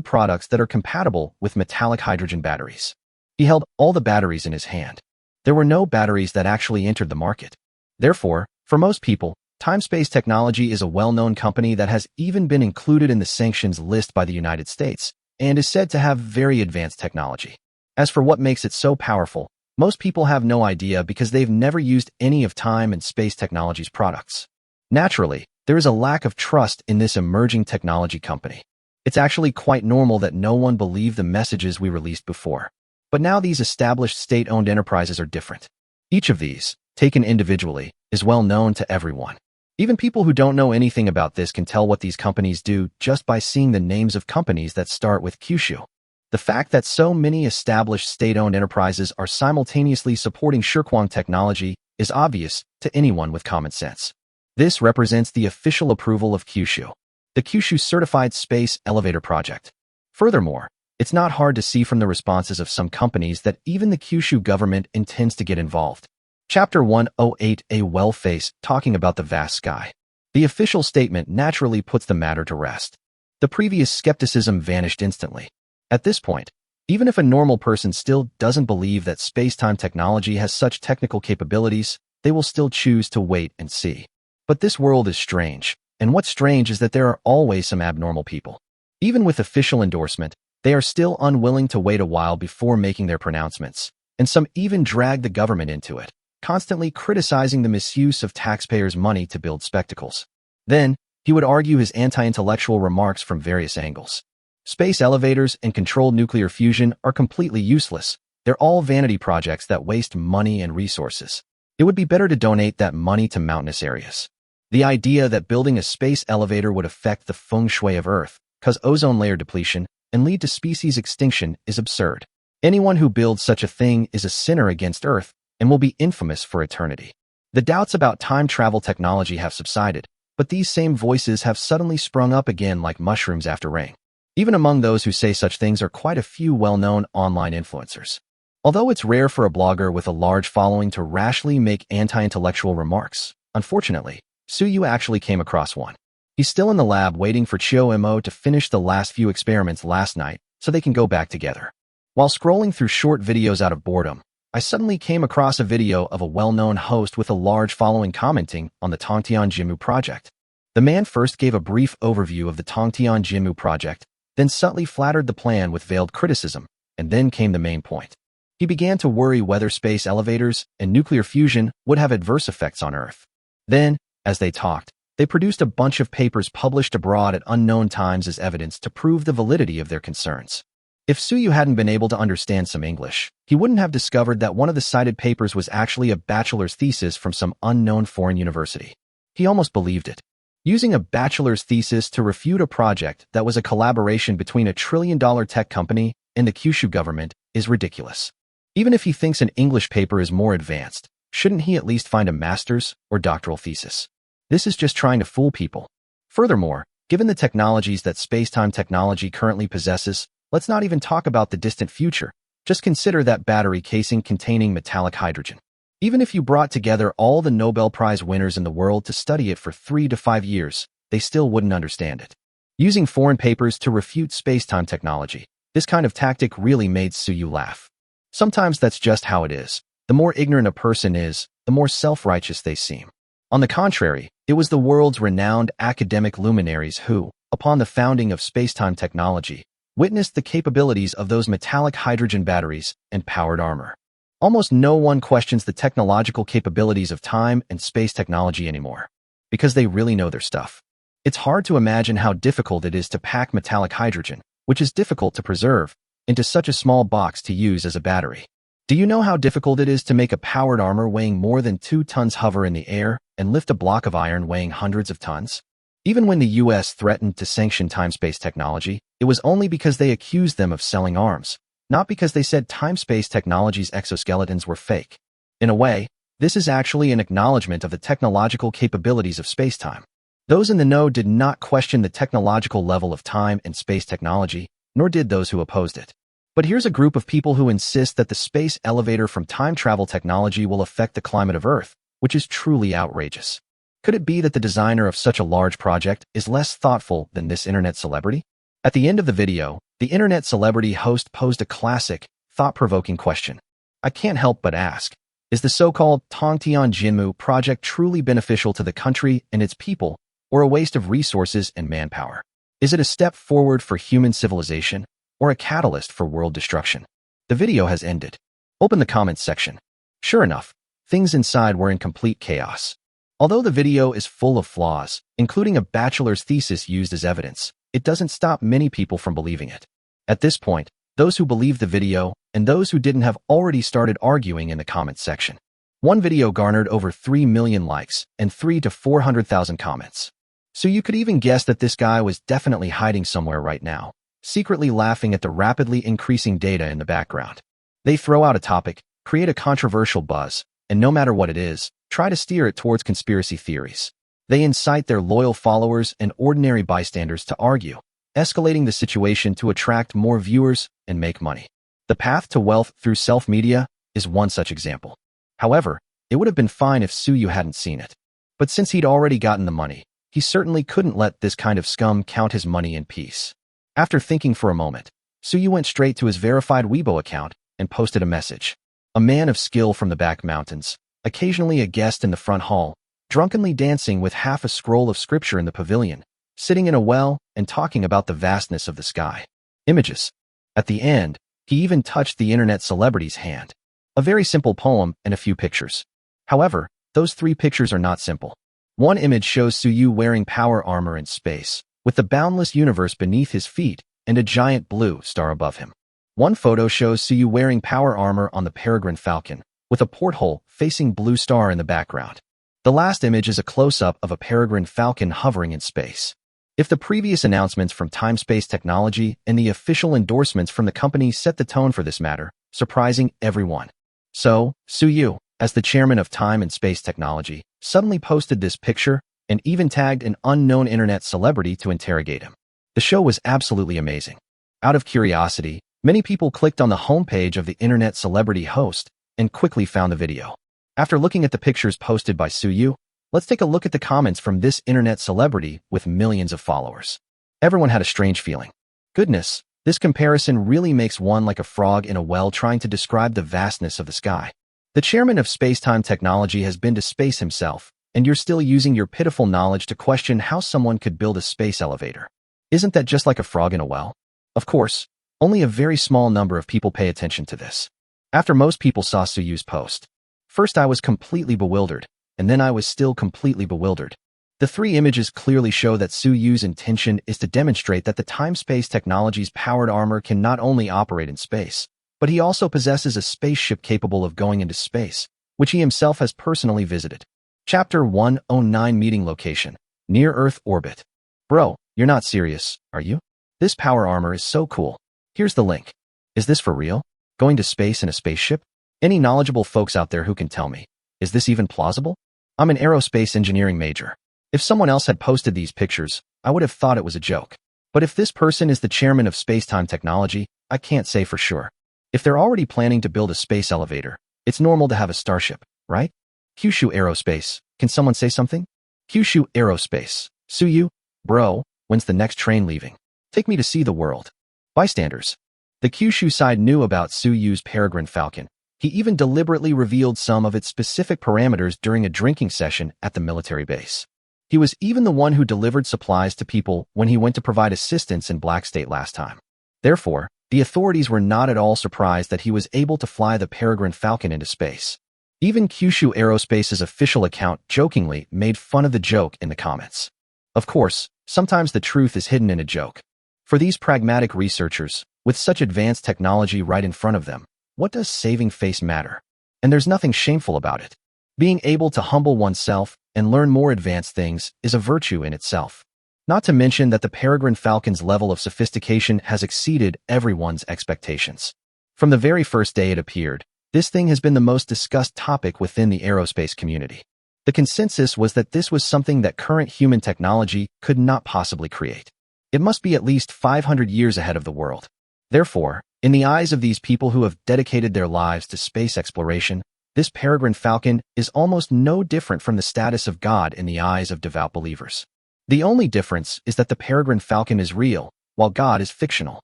products that are compatible with metallic hydrogen batteries. He held all the batteries in his hand. There were no batteries that actually entered the market. Therefore, for most people, Time Space Technology is a well-known company that has even been included in the sanctions list by the United States and is said to have very advanced technology. As for what makes it so powerful, most people have no idea because they've never used any of Time and Space Technology's products. Naturally, There is a lack of trust in this emerging technology company. It's actually quite normal that no one believed the messages we released before. But now these established state-owned enterprises are different. Each of these, taken individually, is well known to everyone. Even people who don't know anything about this can tell what these companies do just by seeing the names of companies that start with Kyushu. The fact that so many established state-owned enterprises are simultaneously supporting Shirkwang technology is obvious to anyone with common sense. This represents the official approval of Kyushu, the Kyushu Certified Space Elevator Project. Furthermore, it's not hard to see from the responses of some companies that even the Kyushu government intends to get involved. Chapter 108, A Well Face, talking about the vast sky. The official statement naturally puts the matter to rest. The previous skepticism vanished instantly. At this point, even if a normal person still doesn't believe that space-time technology has such technical capabilities, they will still choose to wait and see. But this world is strange, and what's strange is that there are always some abnormal people. Even with official endorsement, they are still unwilling to wait a while before making their pronouncements, and some even drag the government into it, constantly criticizing the misuse of taxpayers' money to build spectacles. Then, he would argue his anti-intellectual remarks from various angles. Space elevators and controlled nuclear fusion are completely useless. They're all vanity projects that waste money and resources. It would be better to donate that money to mountainous areas. The idea that building a space elevator would affect the feng shui of Earth, cause ozone layer depletion, and lead to species extinction is absurd. Anyone who builds such a thing is a sinner against Earth and will be infamous for eternity. The doubts about time travel technology have subsided, but these same voices have suddenly sprung up again like mushrooms after rain. Even among those who say such things are quite a few well-known online influencers. Although it's rare for a blogger with a large following to rashly make anti-intellectual remarks, unfortunately, Suyu actually came across one. He's still in the lab waiting for Chio-mo to finish the last few experiments last night so they can go back together. While scrolling through short videos out of boredom, I suddenly came across a video of a well-known host with a large following commenting on the Tongtian Jimu project. The man first gave a brief overview of the Tongtian Jimu project, then subtly flattered the plan with veiled criticism, and then came the main point. He began to worry whether space elevators and nuclear fusion would have adverse effects on Earth. Then, as they talked, they produced a bunch of papers published abroad at unknown times as evidence to prove the validity of their concerns. If Suyu hadn't been able to understand some English, he wouldn't have discovered that one of the cited papers was actually a bachelor's thesis from some unknown foreign university. He almost believed it. Using a bachelor's thesis to refute a project that was a collaboration between a trillion-dollar tech company and the Kyushu government is ridiculous. Even if he thinks an English paper is more advanced, shouldn't he at least find a master's or doctoral thesis? This is just trying to fool people. Furthermore, given the technologies that space-time technology currently possesses, let's not even talk about the distant future. Just consider that battery casing containing metallic hydrogen. Even if you brought together all the Nobel Prize winners in the world to study it for 3 to 5 years, they still wouldn't understand it. Using foreign papers to refute space-time technology, this kind of tactic really made Suyu laugh. Sometimes that's just how it is. The more ignorant a person is, the more self-righteous they seem. On the contrary, it was the world's renowned academic luminaries who, upon the founding of space-time technology, witnessed the capabilities of those metallic hydrogen batteries and powered armor. Almost no one questions the technological capabilities of time and space technology anymore, because they really know their stuff. It's hard to imagine how difficult it is to pack metallic hydrogen, which is difficult to preserve, into such a small box to use as a battery. Do you know how difficult it is to make a powered armor weighing more than 2 tons hover in the air and lift a block of iron weighing hundreds of tons? Even when the US threatened to sanction time-space technology, it was only because they accused them of selling arms, not because they said time-space technology's exoskeletons were fake. In a way, this is actually an acknowledgement of the technological capabilities of space-time. Those in the know did not question the technological level of time and space technology, nor did those who opposed it. But here's a group of people who insist that the space elevator from time travel technology will affect the climate of Earth, which is truly outrageous. Could it be that the designer of such a large project is less thoughtful than this internet celebrity? At the end of the video, the internet celebrity host posed a classic, thought-provoking question. I can't help but ask, is the so-called Tongtian Jinmu project truly beneficial to the country and its people, or a waste of resources and manpower? Is it a step forward for human civilization, or a catalyst for world destruction? The video has ended. Open the comments section. Sure enough, things inside were in complete chaos. Although the video is full of flaws, including a bachelor's thesis used as evidence, it doesn't stop many people from believing it. At this point, those who believe the video and those who didn't have already started arguing in the comments section. One video garnered over 3 million likes and 300,000 to 400,000 comments. So you could even guess that this guy was definitely hiding somewhere right now, secretly laughing at the rapidly increasing data in the background. They throw out a topic, create a controversial buzz, and no matter what it is, try to steer it towards conspiracy theories. They incite their loyal followers and ordinary bystanders to argue, escalating the situation to attract more viewers and make money. The path to wealth through self-media is one such example. However, it would have been fine if Suyu hadn't seen it. But since he'd already gotten the money, he certainly couldn't let this kind of scum count his money in peace. After thinking for a moment, Suyu went straight to his verified Weibo account and posted a message. A man of skill from the back mountains, occasionally a guest in the front hall, drunkenly dancing with half a scroll of scripture in the pavilion, sitting in a well and talking about the vastness of the sky. Images. At the end, he even touched the internet celebrity's hand. A very simple poem and a few pictures. However, those 3 pictures are not simple. One image shows Suyu wearing power armor in space, with the boundless universe beneath his feet and a giant blue star above him. One photo shows Suyu wearing power armor on the Peregrine Falcon, with a porthole facing blue star in the background. The last image is a close-up of a Peregrine Falcon hovering in space. If the previous announcements from Time-Space Technology and the official endorsements from the company set the tone for this matter, surprising everyone. So, Suyu, as the chairman of Time and Space Technology, suddenly posted this picture and even tagged an unknown internet celebrity to interrogate him. The show was absolutely amazing. Out of curiosity, many people clicked on the homepage of the internet celebrity host and quickly found the video. After looking at the pictures posted by Suyu, let's take a look at the comments from this internet celebrity with millions of followers. Everyone had a strange feeling. Goodness, this comparison really makes one like a frog in a well trying to describe the vastness of the sky. The chairman of Spacetime Technology has been to space himself, and you're still using your pitiful knowledge to question how someone could build a space elevator. Isn't that just like a frog in a well? Of course, only a very small number of people pay attention to this. After most people saw Suyu's post, first I was completely bewildered, and then I was still completely bewildered. The 3 images clearly show that Suyu's intention is to demonstrate that the Time-Space Technology's powered armor can not only operate in space, but he also possesses a spaceship capable of going into space, which he himself has personally visited. Chapter 109 Meeting Location, Near Earth Orbit. Bro, you're not serious, are you? This power armor is so cool. Here's the link. Is this for real? Going to space in a spaceship? Any knowledgeable folks out there who can tell me, is this even plausible? I'm an aerospace engineering major. If someone else had posted these pictures, I would have thought it was a joke. But if this person is the chairman of Spacetime Technology, I can't say for sure. If they're already planning to build a space elevator, it's normal to have a starship, right? Kyushu Aerospace, can someone say something? Kyushu Aerospace, Suyu, bro, when's the next train leaving? Take me to see the world. Bystanders. The Kyushu side knew about Suyu's Peregrine Falcon. He even deliberately revealed some of its specific parameters during a drinking session at the military base. He was even the one who delivered supplies to people when he went to provide assistance in Black State last time. Therefore, the authorities were not at all surprised that he was able to fly the Peregrine Falcon into space. Even Kyushu Aerospace's official account jokingly made fun of the joke in the comments. Of course, sometimes the truth is hidden in a joke. For these pragmatic researchers, with such advanced technology right in front of them, what does saving face matter? And there's nothing shameful about it. Being able to humble oneself and learn more advanced things is a virtue in itself. Not to mention that the Peregrine Falcon's level of sophistication has exceeded everyone's expectations. From the very first day it appeared, this thing has been the most discussed topic within the aerospace community. The consensus was that this was something that current human technology could not possibly create. It must be at least 500 years ahead of the world. Therefore, in the eyes of these people who have dedicated their lives to space exploration, this Peregrine Falcon is almost no different from the status of God in the eyes of devout believers. The only difference is that the Peregrine Falcon is real, while God is fictional.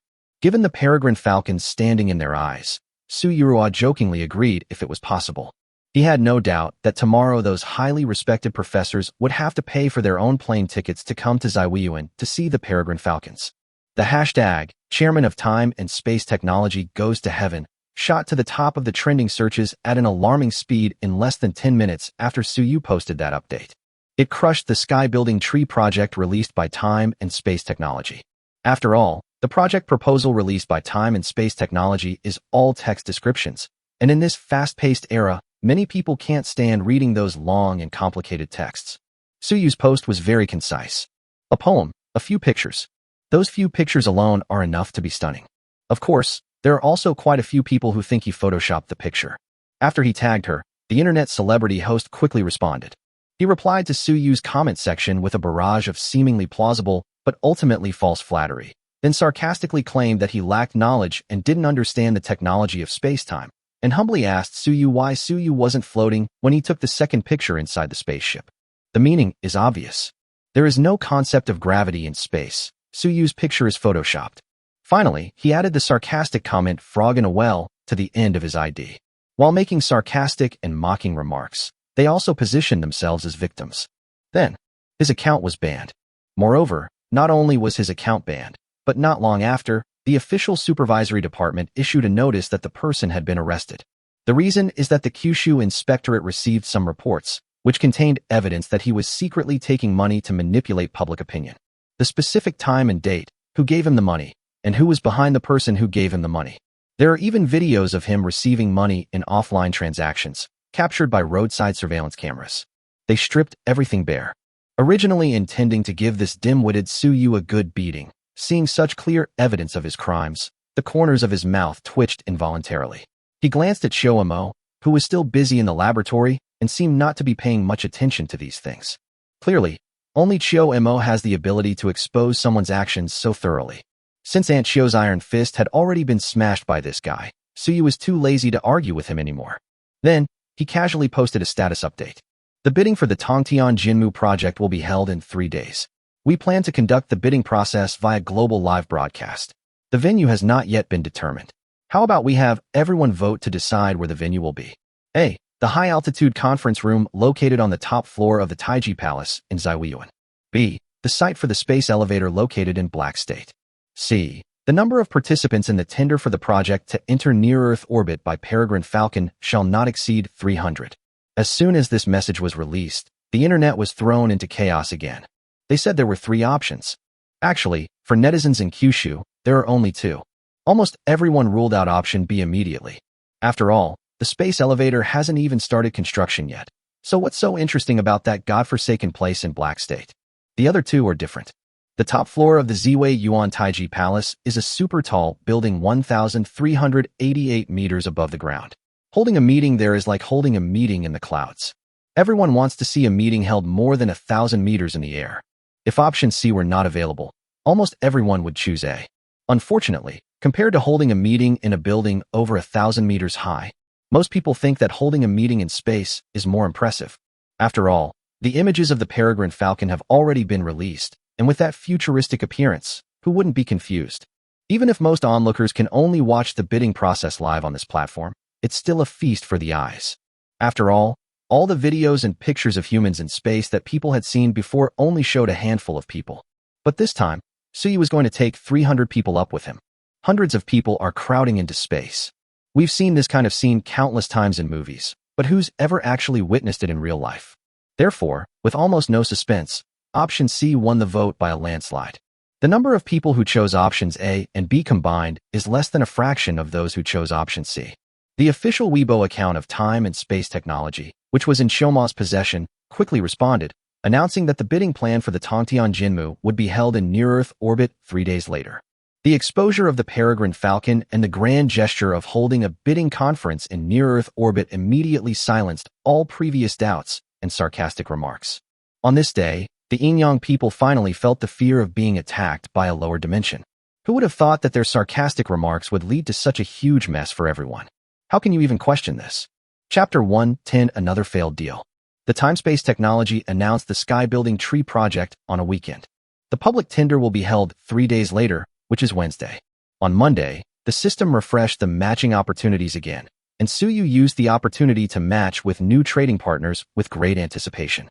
Given the Peregrine Falcon standing in their eyes, Suyurua jokingly agreed if it was possible. He had no doubt that tomorrow those highly respected professors would have to pay for their own plane tickets to come to Zaiwiyuan to see the Peregrine Falcons. The hashtag, Chairman of Time and Space Technology Goes to Heaven, shot to the top of the trending searches at an alarming speed in less than 10 minutes after Suyu posted that update. It crushed the sky-building tree project released by Time and Space Technology. After all, the project proposal released by Time and Space Technology is all text descriptions, and in this fast-paced era, many people can't stand reading those long and complicated texts. Suyu's post was very concise. A poem, a few pictures. Those few pictures alone are enough to be stunning. Of course, there are also quite a few people who think he photoshopped the picture. After he tagged her, the internet celebrity host quickly responded. He replied to Suyu's comment section with a barrage of seemingly plausible but ultimately false flattery, then sarcastically claimed that he lacked knowledge and didn't understand the technology of space-time, and humbly asked Suyu why Suyu wasn't floating when he took the second picture inside the spaceship. The meaning is obvious. There is no concept of gravity in space. Suyu's picture is photoshopped. Finally, he added the sarcastic comment "frog in a well" to the end of his ID. While making sarcastic and mocking remarks, they also positioned themselves as victims. Then, his account was banned. Moreover, not only was his account banned, but not long after, the official supervisory department issued a notice that the person had been arrested. The reason is that the Kyushu inspectorate received some reports, which contained evidence that he was secretly taking money to manipulate public opinion. The specific time and date, who gave him the money, and who was behind the person who gave him the money. There are even videos of him receiving money in offline transactions, captured by roadside surveillance cameras. They stripped everything bare. Originally intending to give this dim-witted Suyu a good beating, seeing such clear evidence of his crimes, the corners of his mouth twitched involuntarily. He glanced at Shoemo, who was still busy in the laboratory and seemed not to be paying much attention to these things. Clearly, only Shoemo has the ability to expose someone's actions so thoroughly. Since Aunt Chio's iron fist had already been smashed by this guy, Suyu was too lazy to argue with him anymore. Then, he casually posted a status update. The bidding for the Tongtian Jinmu project will be held in 3 days. We plan to conduct the bidding process via global live broadcast. The venue has not yet been determined. How about we have everyone vote to decide where the venue will be? A. The high-altitude conference room located on the top floor of the Taiji Palace in Zaiwiyuan. B. The site for the space elevator located in Black State. C. The number of participants in the tender for the project to enter near-Earth orbit by Peregrine Falcon shall not exceed 300. As soon as this message was released, the internet was thrown into chaos again. They said there were 3 options. Actually, for netizens in Kyushu, there are only 2. Almost everyone ruled out option B immediately. After all, the space elevator hasn't even started construction yet. So what's so interesting about that godforsaken place in Black State? The other 2 are different. The top floor of the Ziwei Yuan Taiji Palace is a super tall building 1,388 meters above the ground. Holding a meeting there is like holding a meeting in the clouds. Everyone wants to see a meeting held more than 1,000 meters in the air. If option C were not available, almost everyone would choose A. Unfortunately, compared to holding a meeting in a building over 1,000 meters high, most people think that holding a meeting in space is more impressive. After all, the images of the Peregrine Falcon have already been released, and with that futuristic appearance, who wouldn't be confused? Even if most onlookers can only watch the bidding process live on this platform, it's still a feast for the eyes. After all the videos and pictures of humans in space that people had seen before only showed a handful of people. But this time, Suyu was going to take 300 people up with him. Hundreds of people are crowding into space. We've seen this kind of scene countless times in movies, but who's ever actually witnessed it in real life? Therefore, with almost no suspense, option C won the vote by a landslide. The number of people who chose options A and B combined is less than a fraction of those who chose option C. The official Weibo account of Time and Space Technology, which was in Shoma's possession, quickly responded, announcing that the bidding plan for the Tongtian Jinmu would be held in near-Earth orbit 3 days later. The exposure of the Peregrine Falcon and the grand gesture of holding a bidding conference in near-Earth orbit immediately silenced all previous doubts and sarcastic remarks. On this day, the Inyang people finally felt the fear of being attacked by a lower dimension. Who would have thought that their sarcastic remarks would lead to such a huge mess for everyone? How can you even question this? Chapter 1:10 Another failed deal. The Time-Space Technology announced the sky-building tree project on a weekend. The public tender will be held 3 days later, which is Wednesday. On Monday, the system refreshed the matching opportunities again, and Suyu used the opportunity to match with new trading partners with great anticipation.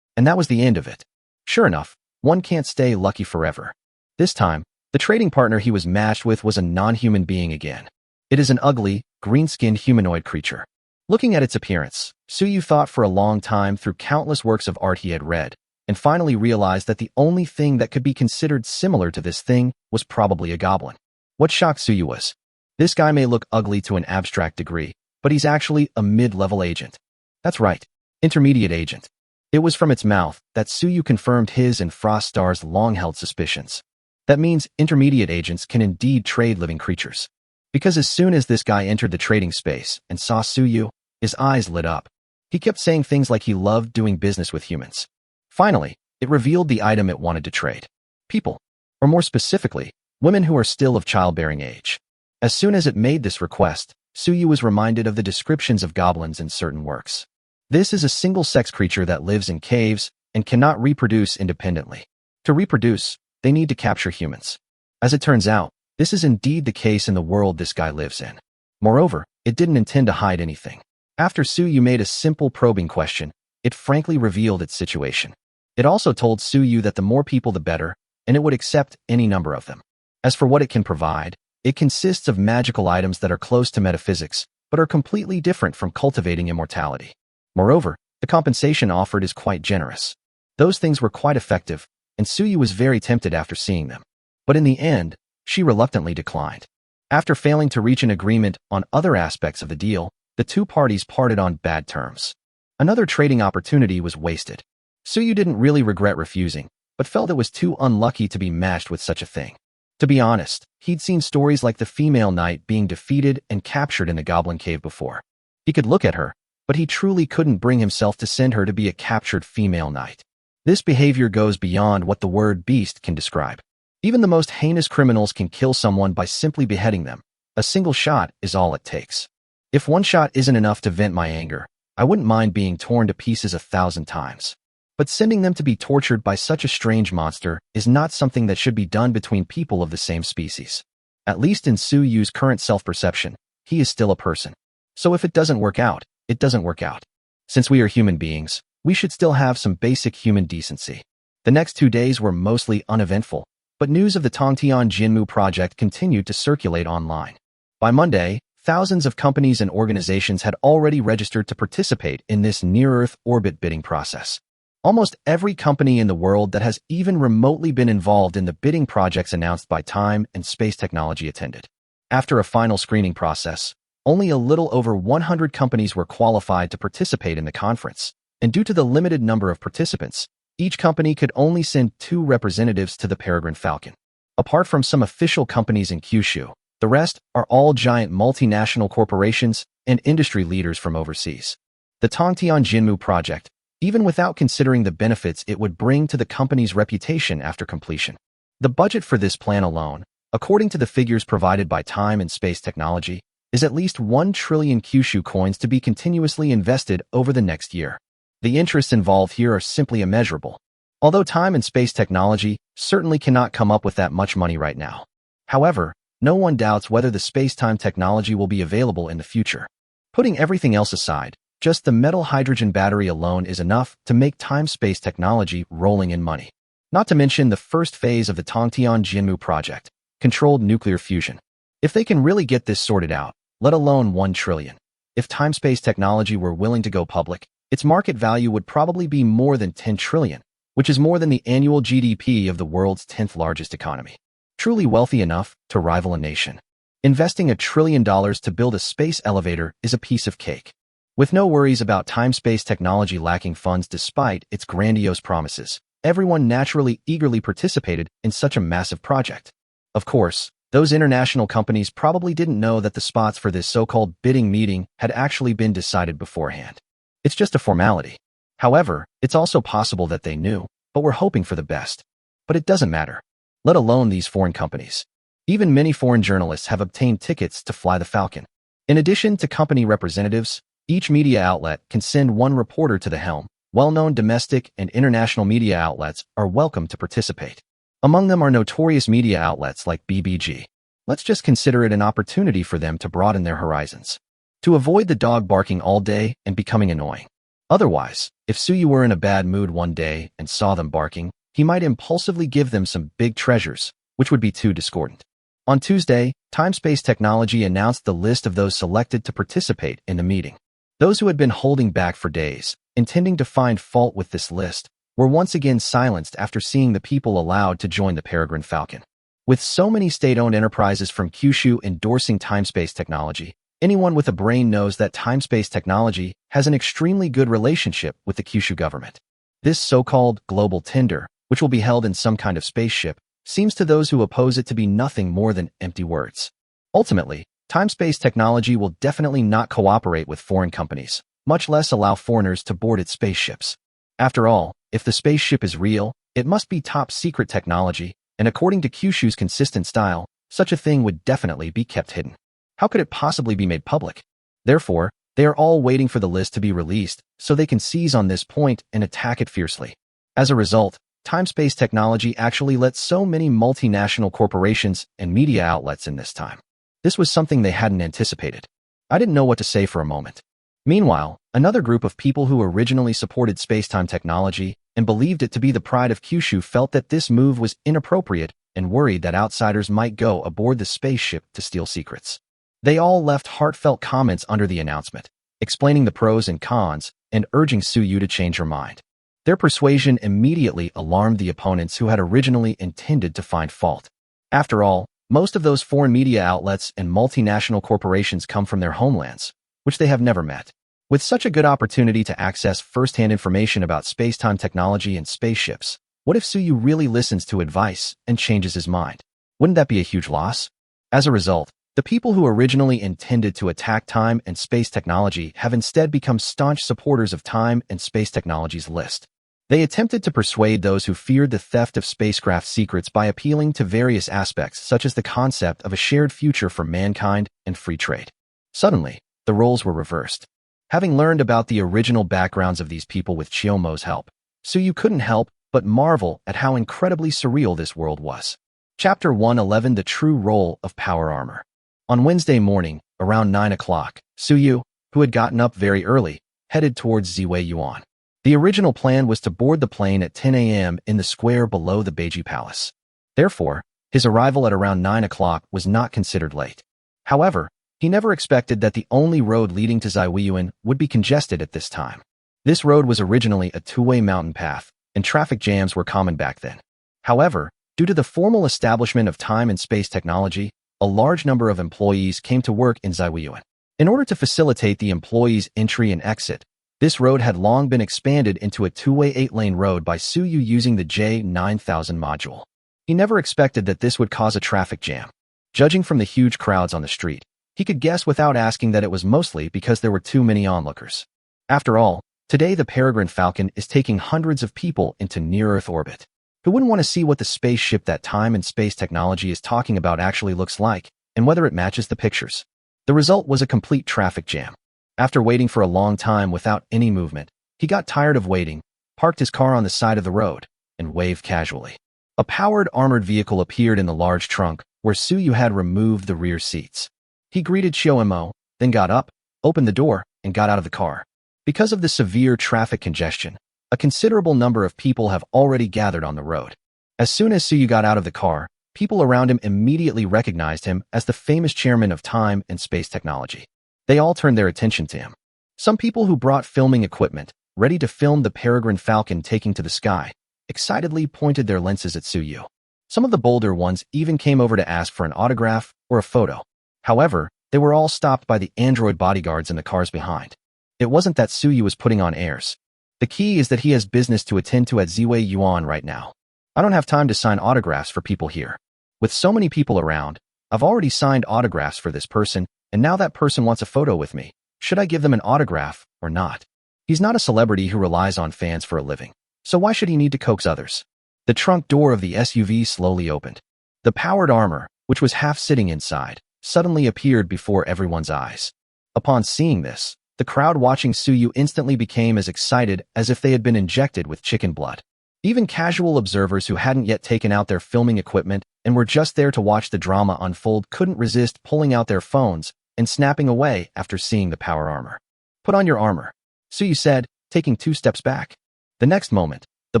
And that was the end of it. Sure enough, one can't stay lucky forever. This time, the trading partner he was matched with was a non-human being again. It is an ugly, green-skinned humanoid creature. Looking at its appearance, Suyu thought for a long time through countless works of art he had read, and finally realized that the only thing that could be considered similar to this thing was probably a goblin. What shocked Suyu was, this guy may look ugly to an abstract degree, but he's actually a mid-level agent. That's right, intermediate agent. It was from its mouth that Suyu confirmed his and Froststar's long-held suspicions. That means intermediate agents can indeed trade living creatures. Because as soon as this guy entered the trading space and saw Suyu, his eyes lit up. He kept saying things like he loved doing business with humans. Finally, it revealed the item it wanted to trade. People. Or more specifically, women who are still of childbearing age. As soon as it made this request, Suyu was reminded of the descriptions of goblins in certain works. This is a single-sex creature that lives in caves and cannot reproduce independently. To reproduce, they need to capture humans. As it turns out, this is indeed the case in the world this guy lives in. Moreover, it didn't intend to hide anything. After Suyu made a simple probing question, it frankly revealed its situation. It also told Suyu that the more people the better, and it would accept any number of them. As for what it can provide, it consists of magical items that are close to metaphysics, but are completely different from cultivating immortality. Moreover, the compensation offered is quite generous. Those things were quite effective, and Suyu was very tempted after seeing them. But in the end, she reluctantly declined. After failing to reach an agreement on other aspects of the deal, the two parties parted on bad terms. Another trading opportunity was wasted. Suyu didn't really regret refusing, but felt it was too unlucky to be matched with such a thing. To be honest, he'd seen stories like the female knight being defeated and captured in the goblin cave before. He could look at her, but he truly couldn't bring himself to send her to be a captured female knight. This behavior goes beyond what the word beast can describe. Even the most heinous criminals can kill someone by simply beheading them. A single shot is all it takes. If one shot isn't enough to vent my anger, I wouldn't mind being torn to pieces 1,000 times. But sending them to be tortured by such a strange monster is not something that should be done between people of the same species. At least in Suyu's current self-perception, he is still a person. So if it doesn't work out, it doesn't work out. Since we are human beings, we should still have some basic human decency. The next 2 days were mostly uneventful, but news of the Tongtian Jinmu project continued to circulate online. By Monday, thousands of companies and organizations had already registered to participate in this near-Earth orbit bidding process. Almost every company in the world that has even remotely been involved in the bidding projects announced by Time and Space Technology attended. After a final screening process, only a little over 100 companies were qualified to participate in the conference, and due to the limited number of participants, each company could only send 2 representatives to the Peregrine Falcon. Apart from some official companies in Kyushu, the rest are all giant multinational corporations and industry leaders from overseas. The Tongtian Jinmu project, even without considering the benefits it would bring to the company's reputation after completion. The budget for this plan alone, according to the figures provided by Time and Space Technology, is at least 1 trillion Kyushu coins to be continuously invested over the next year. The interests involved here are simply immeasurable. Although Time and Space Technology certainly cannot come up with that much money right now. However, no one doubts whether the space-time technology will be available in the future. Putting everything else aside, just the metal hydrogen battery alone is enough to make time-space technology rolling in money. Not to mention the first phase of the Tongtian Jinmu project, controlled nuclear fusion. If they can really get this sorted out, let alone 1 trillion. If time-space technology were willing to go public, its market value would probably be more than 10 trillion, which is more than the annual GDP of the world's 10th largest economy. Truly wealthy enough to rival a nation. Investing $1 trillion to build a space elevator is a piece of cake. With no worries about time-space technology lacking funds despite its grandiose promises, everyone naturally eagerly participated in such a massive project. Of course, those international companies probably didn't know that the spots for this so-called bidding meeting had actually been decided beforehand. It's just a formality. However, it's also possible that they knew, but were hoping for the best. But it doesn't matter. Let alone these foreign companies. Even many foreign journalists have obtained tickets to fly the Falcon. In addition to company representatives, each media outlet can send 1 reporter to the helm. Well-known domestic and international media outlets are welcome to participate. Among them are notorious media outlets like BBG. Let's just consider it an opportunity for them to broaden their horizons. To avoid the dog barking all day and becoming annoying. Otherwise, if Suyu were in a bad mood one day and saw them barking, he might impulsively give them some big treasures, which would be too discordant. On Tuesday, Time Space Technology announced the list of those selected to participate in the meeting. Those who had been holding back for days, intending to find fault with this list, were once again silenced after seeing the people allowed to join the Peregrine Falcon. With so many state-owned enterprises from Kyushu endorsing time-space technology, anyone with a brain knows that time-space technology has an extremely good relationship with the Kyushu government. This so-called global tender, which will be held in some kind of spaceship, seems to those who oppose it to be nothing more than empty words. Ultimately, time-space technology will definitely not cooperate with foreign companies, much less allow foreigners to board its spaceships. After all, if the spaceship is real, it must be top-secret technology, and according to Kyushu's consistent style, such a thing would definitely be kept hidden. How could it possibly be made public? Therefore, they are all waiting for the list to be released so they can seize on this point and attack it fiercely. As a result, time-space technology actually let so many multinational corporations and media outlets in this time. This was something they hadn't anticipated. I didn't know what to say for a moment. Meanwhile, another group of people who originally supported space-time technology and believed it to be the pride of Kyushu felt that this move was inappropriate and worried that outsiders might go aboard the spaceship to steal secrets. They all left heartfelt comments under the announcement, explaining the pros and cons and urging Suyu to change her mind. Their persuasion immediately alarmed the opponents who had originally intended to find fault. After all, most of those foreign media outlets and multinational corporations come from their homelands, which they have never met. With such a good opportunity to access first-hand information about space-time technology and spaceships, what if Suyu really listens to advice and changes his mind? Wouldn't that be a huge loss? As a result, the people who originally intended to attack time and space technology have instead become staunch supporters of time and space technology's list. They attempted to persuade those who feared the theft of spacecraft secrets by appealing to various aspects such as the concept of a shared future for mankind and free trade. Suddenly, the roles were reversed. Having learned about the original backgrounds of these people with Chiyomo's help, Suyu couldn't help but marvel at how incredibly surreal this world was. Chapter 111: The True Role of Power Armor. On Wednesday morning, around 9 o'clock, Suyu, who had gotten up very early, headed towards Ziwei Yuan. The original plan was to board the plane at 10 a.m. in the square below the Beiji Palace. Therefore, his arrival at around 9 o'clock was not considered late. However, he never expected that the only road leading to Ziweiyuan would be congested at this time. This road was originally a two-way mountain path, and traffic jams were common back then. However, due to the formal establishment of time and space technology, a large number of employees came to work in Ziweiyuan. In order to facilitate the employees' entry and exit, this road had long been expanded into a two-way 8-lane road by Suyu using the J9000 module. He never expected that this would cause a traffic jam. Judging from the huge crowds on the street, he could guess without asking that it was mostly because there were too many onlookers. After all, today the Peregrine Falcon is taking hundreds of people into near-Earth orbit. Who wouldn't want to see what the spaceship that time and space technology is talking about actually looks like, and whether it matches the pictures? The result was a complete traffic jam. After waiting for a long time without any movement, he got tired of waiting, parked his car on the side of the road, and waved casually. A powered armored vehicle appeared in the large trunk, where Suyu had removed the rear seats. He greeted Chiyomo, then got up, opened the door, and got out of the car. Because of the severe traffic congestion, a considerable number of people have already gathered on the road. As soon as Suyu got out of the car, people around him immediately recognized him as the famous chairman of time and space technology. They all turned their attention to him. Some people who brought filming equipment, ready to film the Peregrine Falcon taking to the sky, excitedly pointed their lenses at Suyu. Some of the bolder ones even came over to ask for an autograph or a photo. However, they were all stopped by the android bodyguards in the cars behind. It wasn't that Suyu was putting on airs. The key is that he has business to attend to at Ziwei Yuan right now. I don't have time to sign autographs for people here. With so many people around, I've already signed autographs for this person, and now that person wants a photo with me. Should I give them an autograph or not? He's not a celebrity who relies on fans for a living, so why should he need to coax others? The trunk door of the SUV slowly opened. The powered armor, which was half sitting inside, suddenly appeared before everyone's eyes. Upon seeing this, the crowd watching Suyu instantly became as excited as if they had been injected with chicken blood. Even casual observers who hadn't yet taken out their filming equipment and were just there to watch the drama unfold couldn't resist pulling out their phones and snapping away after seeing the power armor. "Put on your armor," Suyu said, taking 2 steps back. The next moment, the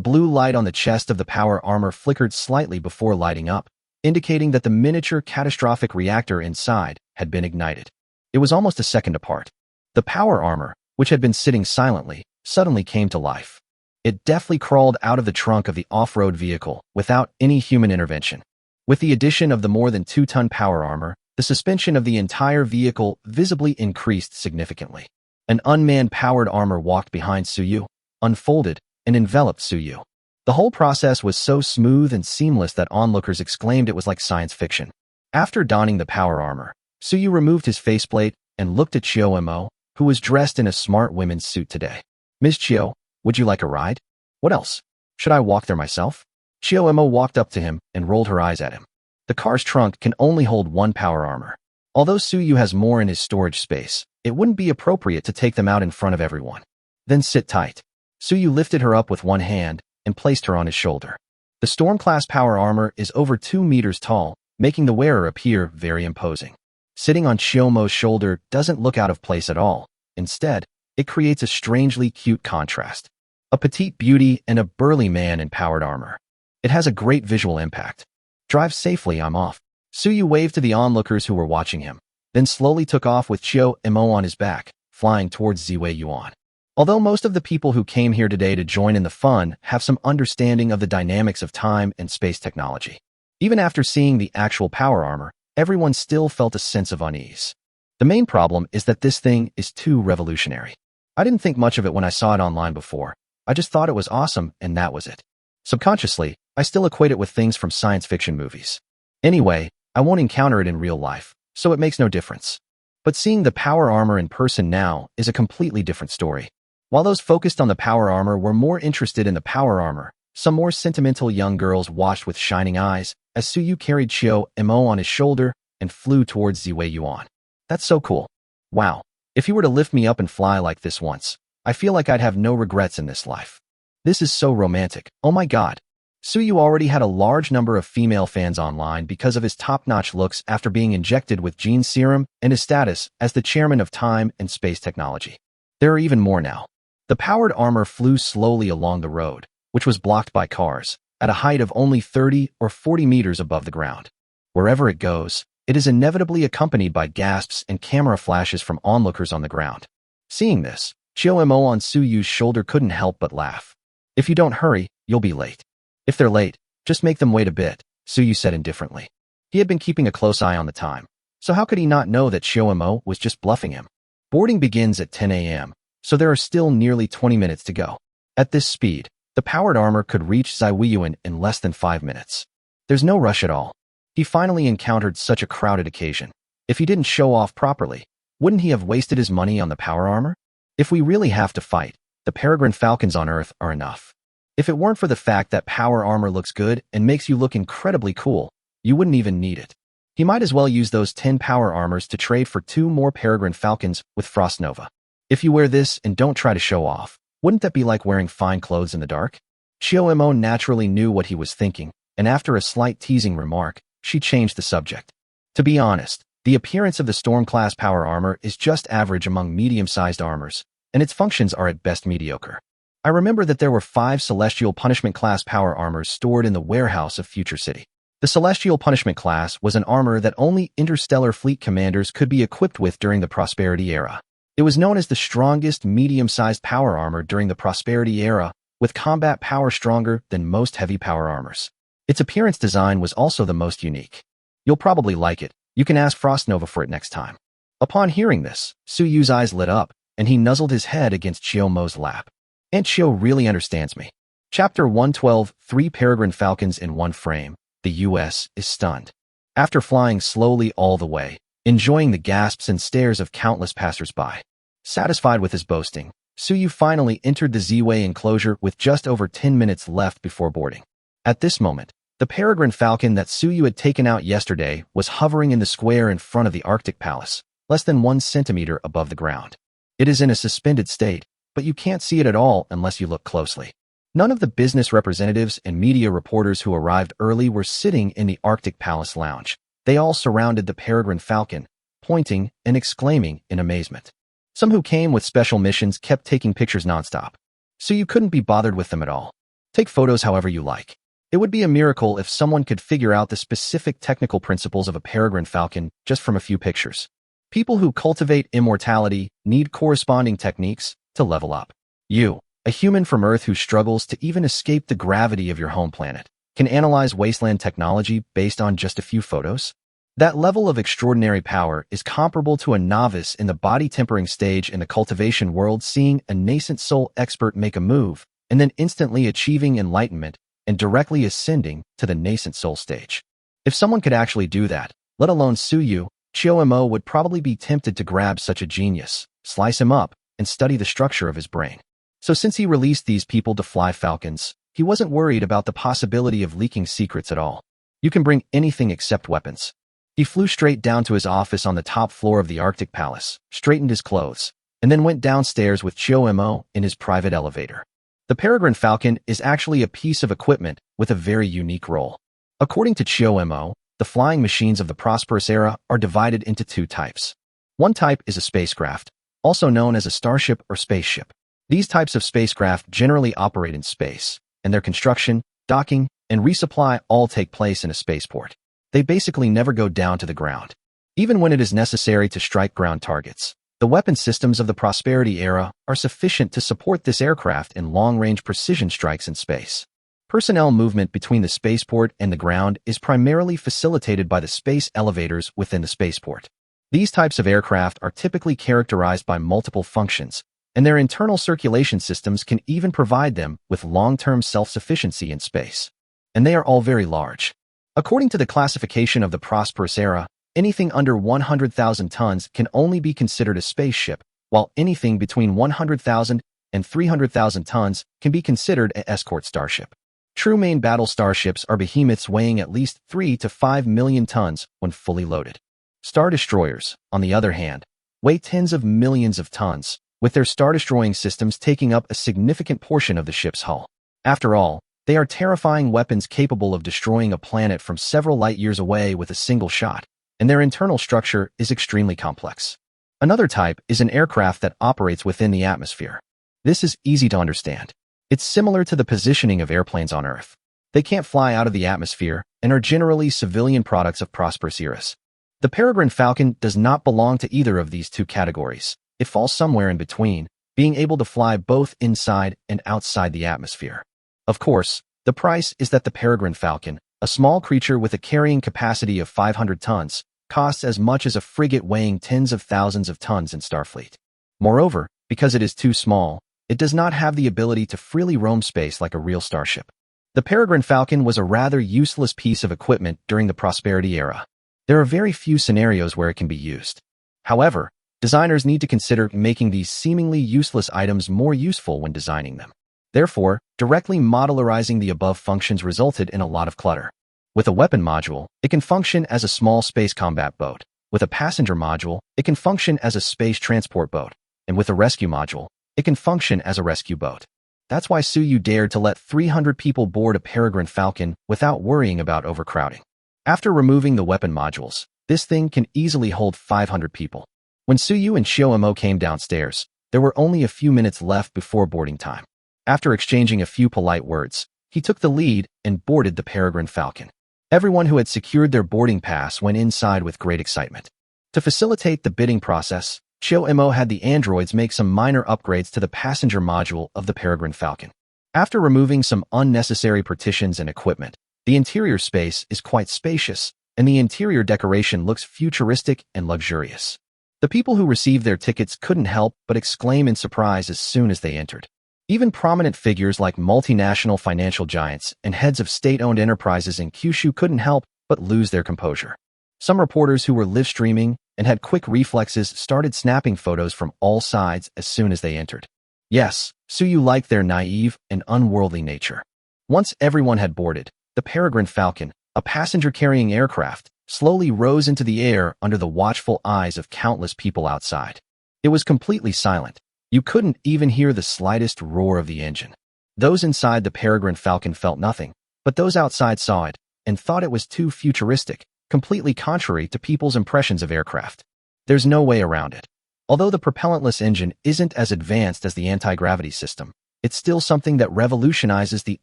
blue light on the chest of the power armor flickered slightly before lighting up, indicating that the miniature catastrophic reactor inside had been ignited. It was almost a second apart. The power armor, which had been sitting silently, suddenly came to life. It deftly crawled out of the trunk of the off-road vehicle without any human intervention. With the addition of the more than 2-ton power armor, the suspension of the entire vehicle visibly increased significantly. An unmanned powered armor walked behind Suyu, unfolded, and enveloped Suyu. The whole process was so smooth and seamless that onlookers exclaimed it was like science fiction. After donning the power armor, Suyu removed his faceplate and looked at Chiyo-mo, who was dressed in a smart women's suit today. "Ms. Chiyo, would you like a ride?" "What else? Should I walk there myself?" Chiyo-mo walked up to him and rolled her eyes at him. The car's trunk can only hold one power armor. Although Suyu has more in his storage space, it wouldn't be appropriate to take them out in front of everyone. "Then sit tight." Suyu lifted her up with one hand and placed her on his shoulder. The Storm-class power armor is over 2 meters tall, making the wearer appear very imposing. Sitting on Chiyo-mo's shoulder doesn't look out of place at all. Instead, it creates a strangely cute contrast. A petite beauty and a burly man in powered armor. It has a great visual impact. "Drive safely, I'm off." Suyu waved to the onlookers who were watching him, then slowly took off with Chiyo-mo on his back, flying towards Ziwei-yuan. Although most of the people who came here today to join in the fun have some understanding of the dynamics of time and space technology, even after seeing the actual power armor, everyone still felt a sense of unease. The main problem is that this thing is too revolutionary. I didn't think much of it when I saw it online before. I just thought it was awesome, and that was it. Subconsciously, I still equate it with things from science fiction movies. Anyway, I won't encounter it in real life, so it makes no difference. But seeing the power armor in person now is a completely different story. While those focused on the power armor were more interested in the power armor, some more sentimental young girls watched with shining eyes as Suyu carried Chiyo-mo on his shoulder and flew towards Ziwei-yuan. "That's so cool. Wow. If you were to lift me up and fly like this once, I feel like I'd have no regrets in this life. This is so romantic. Oh my god." Suyu already had a large number of female fans online because of his top-notch looks after being injected with gene serum and his status as the chairman of time and space technology. There are even more now. The powered armor flew slowly along the road, which was blocked by cars, at a height of only 30 or 40 meters above the ground. Wherever it goes, it is inevitably accompanied by gasps and camera flashes from onlookers on the ground. Seeing this, Chiyo-mo on Suyu's shoulder couldn't help but laugh. "If you don't hurry, you'll be late." "If they're late, just make them wait a bit," Suyu said indifferently. He had been keeping a close eye on the time, so how could he not know that Chiyo-mo was just bluffing him? Boarding begins at 10 a.m., so there are still nearly 20 minutes to go. At this speed, the powered armor could reach Ziwei-yuan in less than 5 minutes. There's no rush at all. He finally encountered such a crowded occasion. If he didn't show off properly, wouldn't he have wasted his money on the power armor? If we really have to fight, the peregrine falcons on Earth are enough. If it weren't for the fact that power armor looks good and makes you look incredibly cool, you wouldn't even need it. He might as well use those 10 power armors to trade for 2 more peregrine falcons with Frost Nova. If you wear this and don't try to show off, wouldn't that be like wearing fine clothes in the dark? Chiyo-mo naturally knew what he was thinking, and after a slight teasing remark, she changed the subject. To be honest, the appearance of the Storm-class power armor is just average among medium-sized armors, and its functions are at best mediocre. I remember that there were 5 Celestial Punishment class power armors stored in the warehouse of Future City. The Celestial Punishment class was an armor that only interstellar fleet commanders could be equipped with during the Prosperity era. It was known as the strongest medium-sized power armor during the Prosperity era, with combat power stronger than most heavy power armors. Its appearance design was also the most unique. You'll probably like it. You can ask Frost Nova for it next time. Upon hearing this, Suyu's eyes lit up, and he nuzzled his head against Chiyo-mo's lap. Aunt Chiyo really understands me. Chapter 112, 3 Peregrine Falcons in one frame. The U.S. is stunned. After flying slowly all the way, enjoying the gasps and stares of countless passers-by. Satisfied with his boasting, Suyu finally entered the Ziwei enclosure with just over 10 minutes left before boarding. At this moment, the peregrine falcon that Suyu had taken out yesterday was hovering in the square in front of the Arctic Palace, less than 1 centimeter above the ground. It is in a suspended state, but you can't see it at all unless you look closely. None of the business representatives and media reporters who arrived early were sitting in the Arctic Palace lounge. They all surrounded the peregrine falcon, pointing and exclaiming in amazement. Some who came with special missions kept taking pictures nonstop, so you couldn't be bothered with them at all. Take photos however you like. It would be a miracle if someone could figure out the specific technical principles of a peregrine falcon just from a few pictures. People who cultivate immortality need corresponding techniques to level up. You, a human from Earth who struggles to even escape the gravity of your home planet, can analyze wasteland technology based on just a few photos? That level of extraordinary power is comparable to a novice in the body tempering stage in the cultivation world seeing a nascent soul expert make a move and then instantly achieving enlightenment and directly ascending to the nascent soul stage. If someone could actually do that, let alone sue you, Chiyo would probably be tempted to grab such a genius, slice him up, and study the structure of his brain. So since he released these people to fly falcons, he wasn't worried about the possibility of leaking secrets at all. You can bring anything except weapons. He flew straight down to his office on the top floor of the Arctic Palace, straightened his clothes, and then went downstairs with Chiyo in his private elevator. The Peregrine Falcon is actually a piece of equipment with a very unique role. According to Chiyo, the flying machines of the prosperous era are divided into two types. One type is a spacecraft, also known as a starship or spaceship. These types of spacecraft generally operate in space, and their construction, docking, and resupply all take place in a spaceport. They basically never go down to the ground. Even when it is necessary to strike ground targets, the weapon systems of the Prosperity era are sufficient to support this aircraft in long-range precision strikes in space. Personnel movement between the spaceport and the ground is primarily facilitated by the space elevators within the spaceport. These types of aircraft are typically characterized by multiple functions, and their internal circulation systems can even provide them with long-term self-sufficiency in space. And they are all very large. According to the classification of the Prosperous era, anything under 100,000 tons can only be considered a spaceship, while anything between 100,000 and 300,000 tons can be considered an escort starship. True main battle starships are behemoths weighing at least 3 to 5 million tons when fully loaded. Star destroyers, on the other hand, weigh tens of millions of tons, with their star-destroying systems taking up a significant portion of the ship's hull. After all, they are terrifying weapons capable of destroying a planet from several light years away with a single shot, and their internal structure is extremely complex. Another type is an aircraft that operates within the atmosphere. This is easy to understand. It's similar to the positioning of airplanes on Earth. They can't fly out of the atmosphere and are generally civilian products of prosperous eras. The Peregrine Falcon does not belong to either of these two categories. It falls somewhere in between, being able to fly both inside and outside the atmosphere. Of course, the price is that the Peregrine Falcon, a small creature with a carrying capacity of 500 tons, costs as much as a frigate weighing tens of thousands of tons in Starfleet. Moreover, because it is too small, it does not have the ability to freely roam space like a real starship. The Peregrine Falcon was a rather useless piece of equipment during the Prosperity era. There are very few scenarios where it can be used. However, designers need to consider making these seemingly useless items more useful when designing them. Therefore, directly modularizing the above functions resulted in a lot of clutter. With a weapon module, it can function as a small space combat boat. With a passenger module, it can function as a space transport boat. And with a rescue module, it can function as a rescue boat. That's why Suyu dared to let 300 people board a Peregrine Falcon without worrying about overcrowding. After removing the weapon modules, this thing can easily hold 500 people. When Suyu and Shiomo came downstairs, there were only a few minutes left before boarding time. After exchanging a few polite words, he took the lead and boarded the Peregrine Falcon. Everyone who had secured their boarding pass went inside with great excitement. To facilitate the bidding process, Shiomo had the androids make some minor upgrades to the passenger module of the Peregrine Falcon. After removing some unnecessary partitions and equipment, the interior space is quite spacious, and the interior decoration looks futuristic and luxurious. The people who received their tickets couldn't help but exclaim in surprise as soon as they entered. Even prominent figures like multinational financial giants and heads of state-owned enterprises in Kyushu couldn't help but lose their composure. Some reporters who were live streaming and had quick reflexes started snapping photos from all sides as soon as they entered. Yes, Suyu liked their naive and unworldly nature. Once everyone had boarded, the Peregrine Falcon, a passenger-carrying aircraft, slowly rose into the air under the watchful eyes of countless people outside. It was completely silent. You couldn't even hear the slightest roar of the engine. Those inside the Peregrine Falcon felt nothing, but those outside saw it and thought it was too futuristic, completely contrary to people's impressions of aircraft. There's no way around it. Although the propellantless engine isn't as advanced as the anti-gravity system, it's still something that revolutionizes the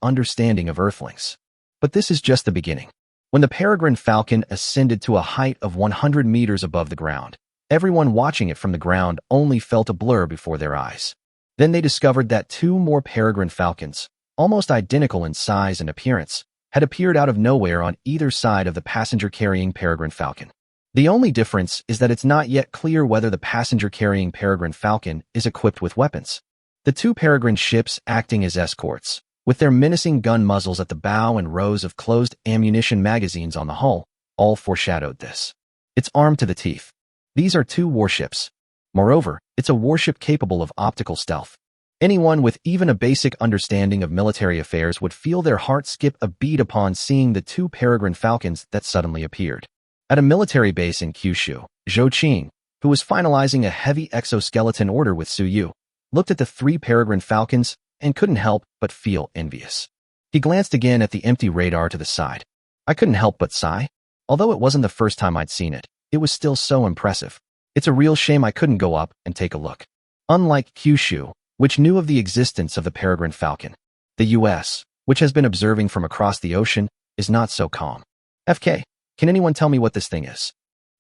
understanding of Earthlings. But this is just the beginning. When the Peregrine Falcon ascended to a height of 100 meters above the ground, Everyone watching it from the ground only felt a blur before their eyes. Then they discovered that two more peregrine falcons, almost identical in size and appearance, had appeared out of nowhere on either side of the passenger-carrying peregrine falcon. The only difference is that it's not yet clear whether the passenger-carrying peregrine falcon is equipped with weapons. The two peregrine ships acting as escorts, with their menacing gun muzzles at the bow and rows of closed ammunition magazines on the hull, all foreshadowed this. It's armed to the teeth. These are two warships. Moreover, it's a warship capable of optical stealth. Anyone with even a basic understanding of military affairs would feel their heart skip a beat upon seeing the two peregrine falcons that suddenly appeared. At a military base in Kyushu, Zhou Qing, who was finalizing a heavy exoskeleton order with Su Yu, looked at the three peregrine falcons and couldn't help but feel envious. He glanced again at the empty radar to the side. I couldn't help but sigh. Although it wasn't the first time I'd seen it, it was still so impressive. It's a real shame I couldn't go up and take a look. Unlike Kyushu, which knew of the existence of the peregrine falcon, the U.S., which has been observing from across the ocean, is not so calm. FK, can anyone tell me what this thing is?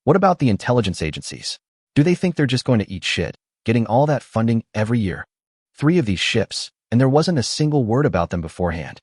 What about the intelligence agencies? Do they think they're just going to eat shit, getting all that funding every year? 3 of these ships, and there wasn't a single word about them beforehand.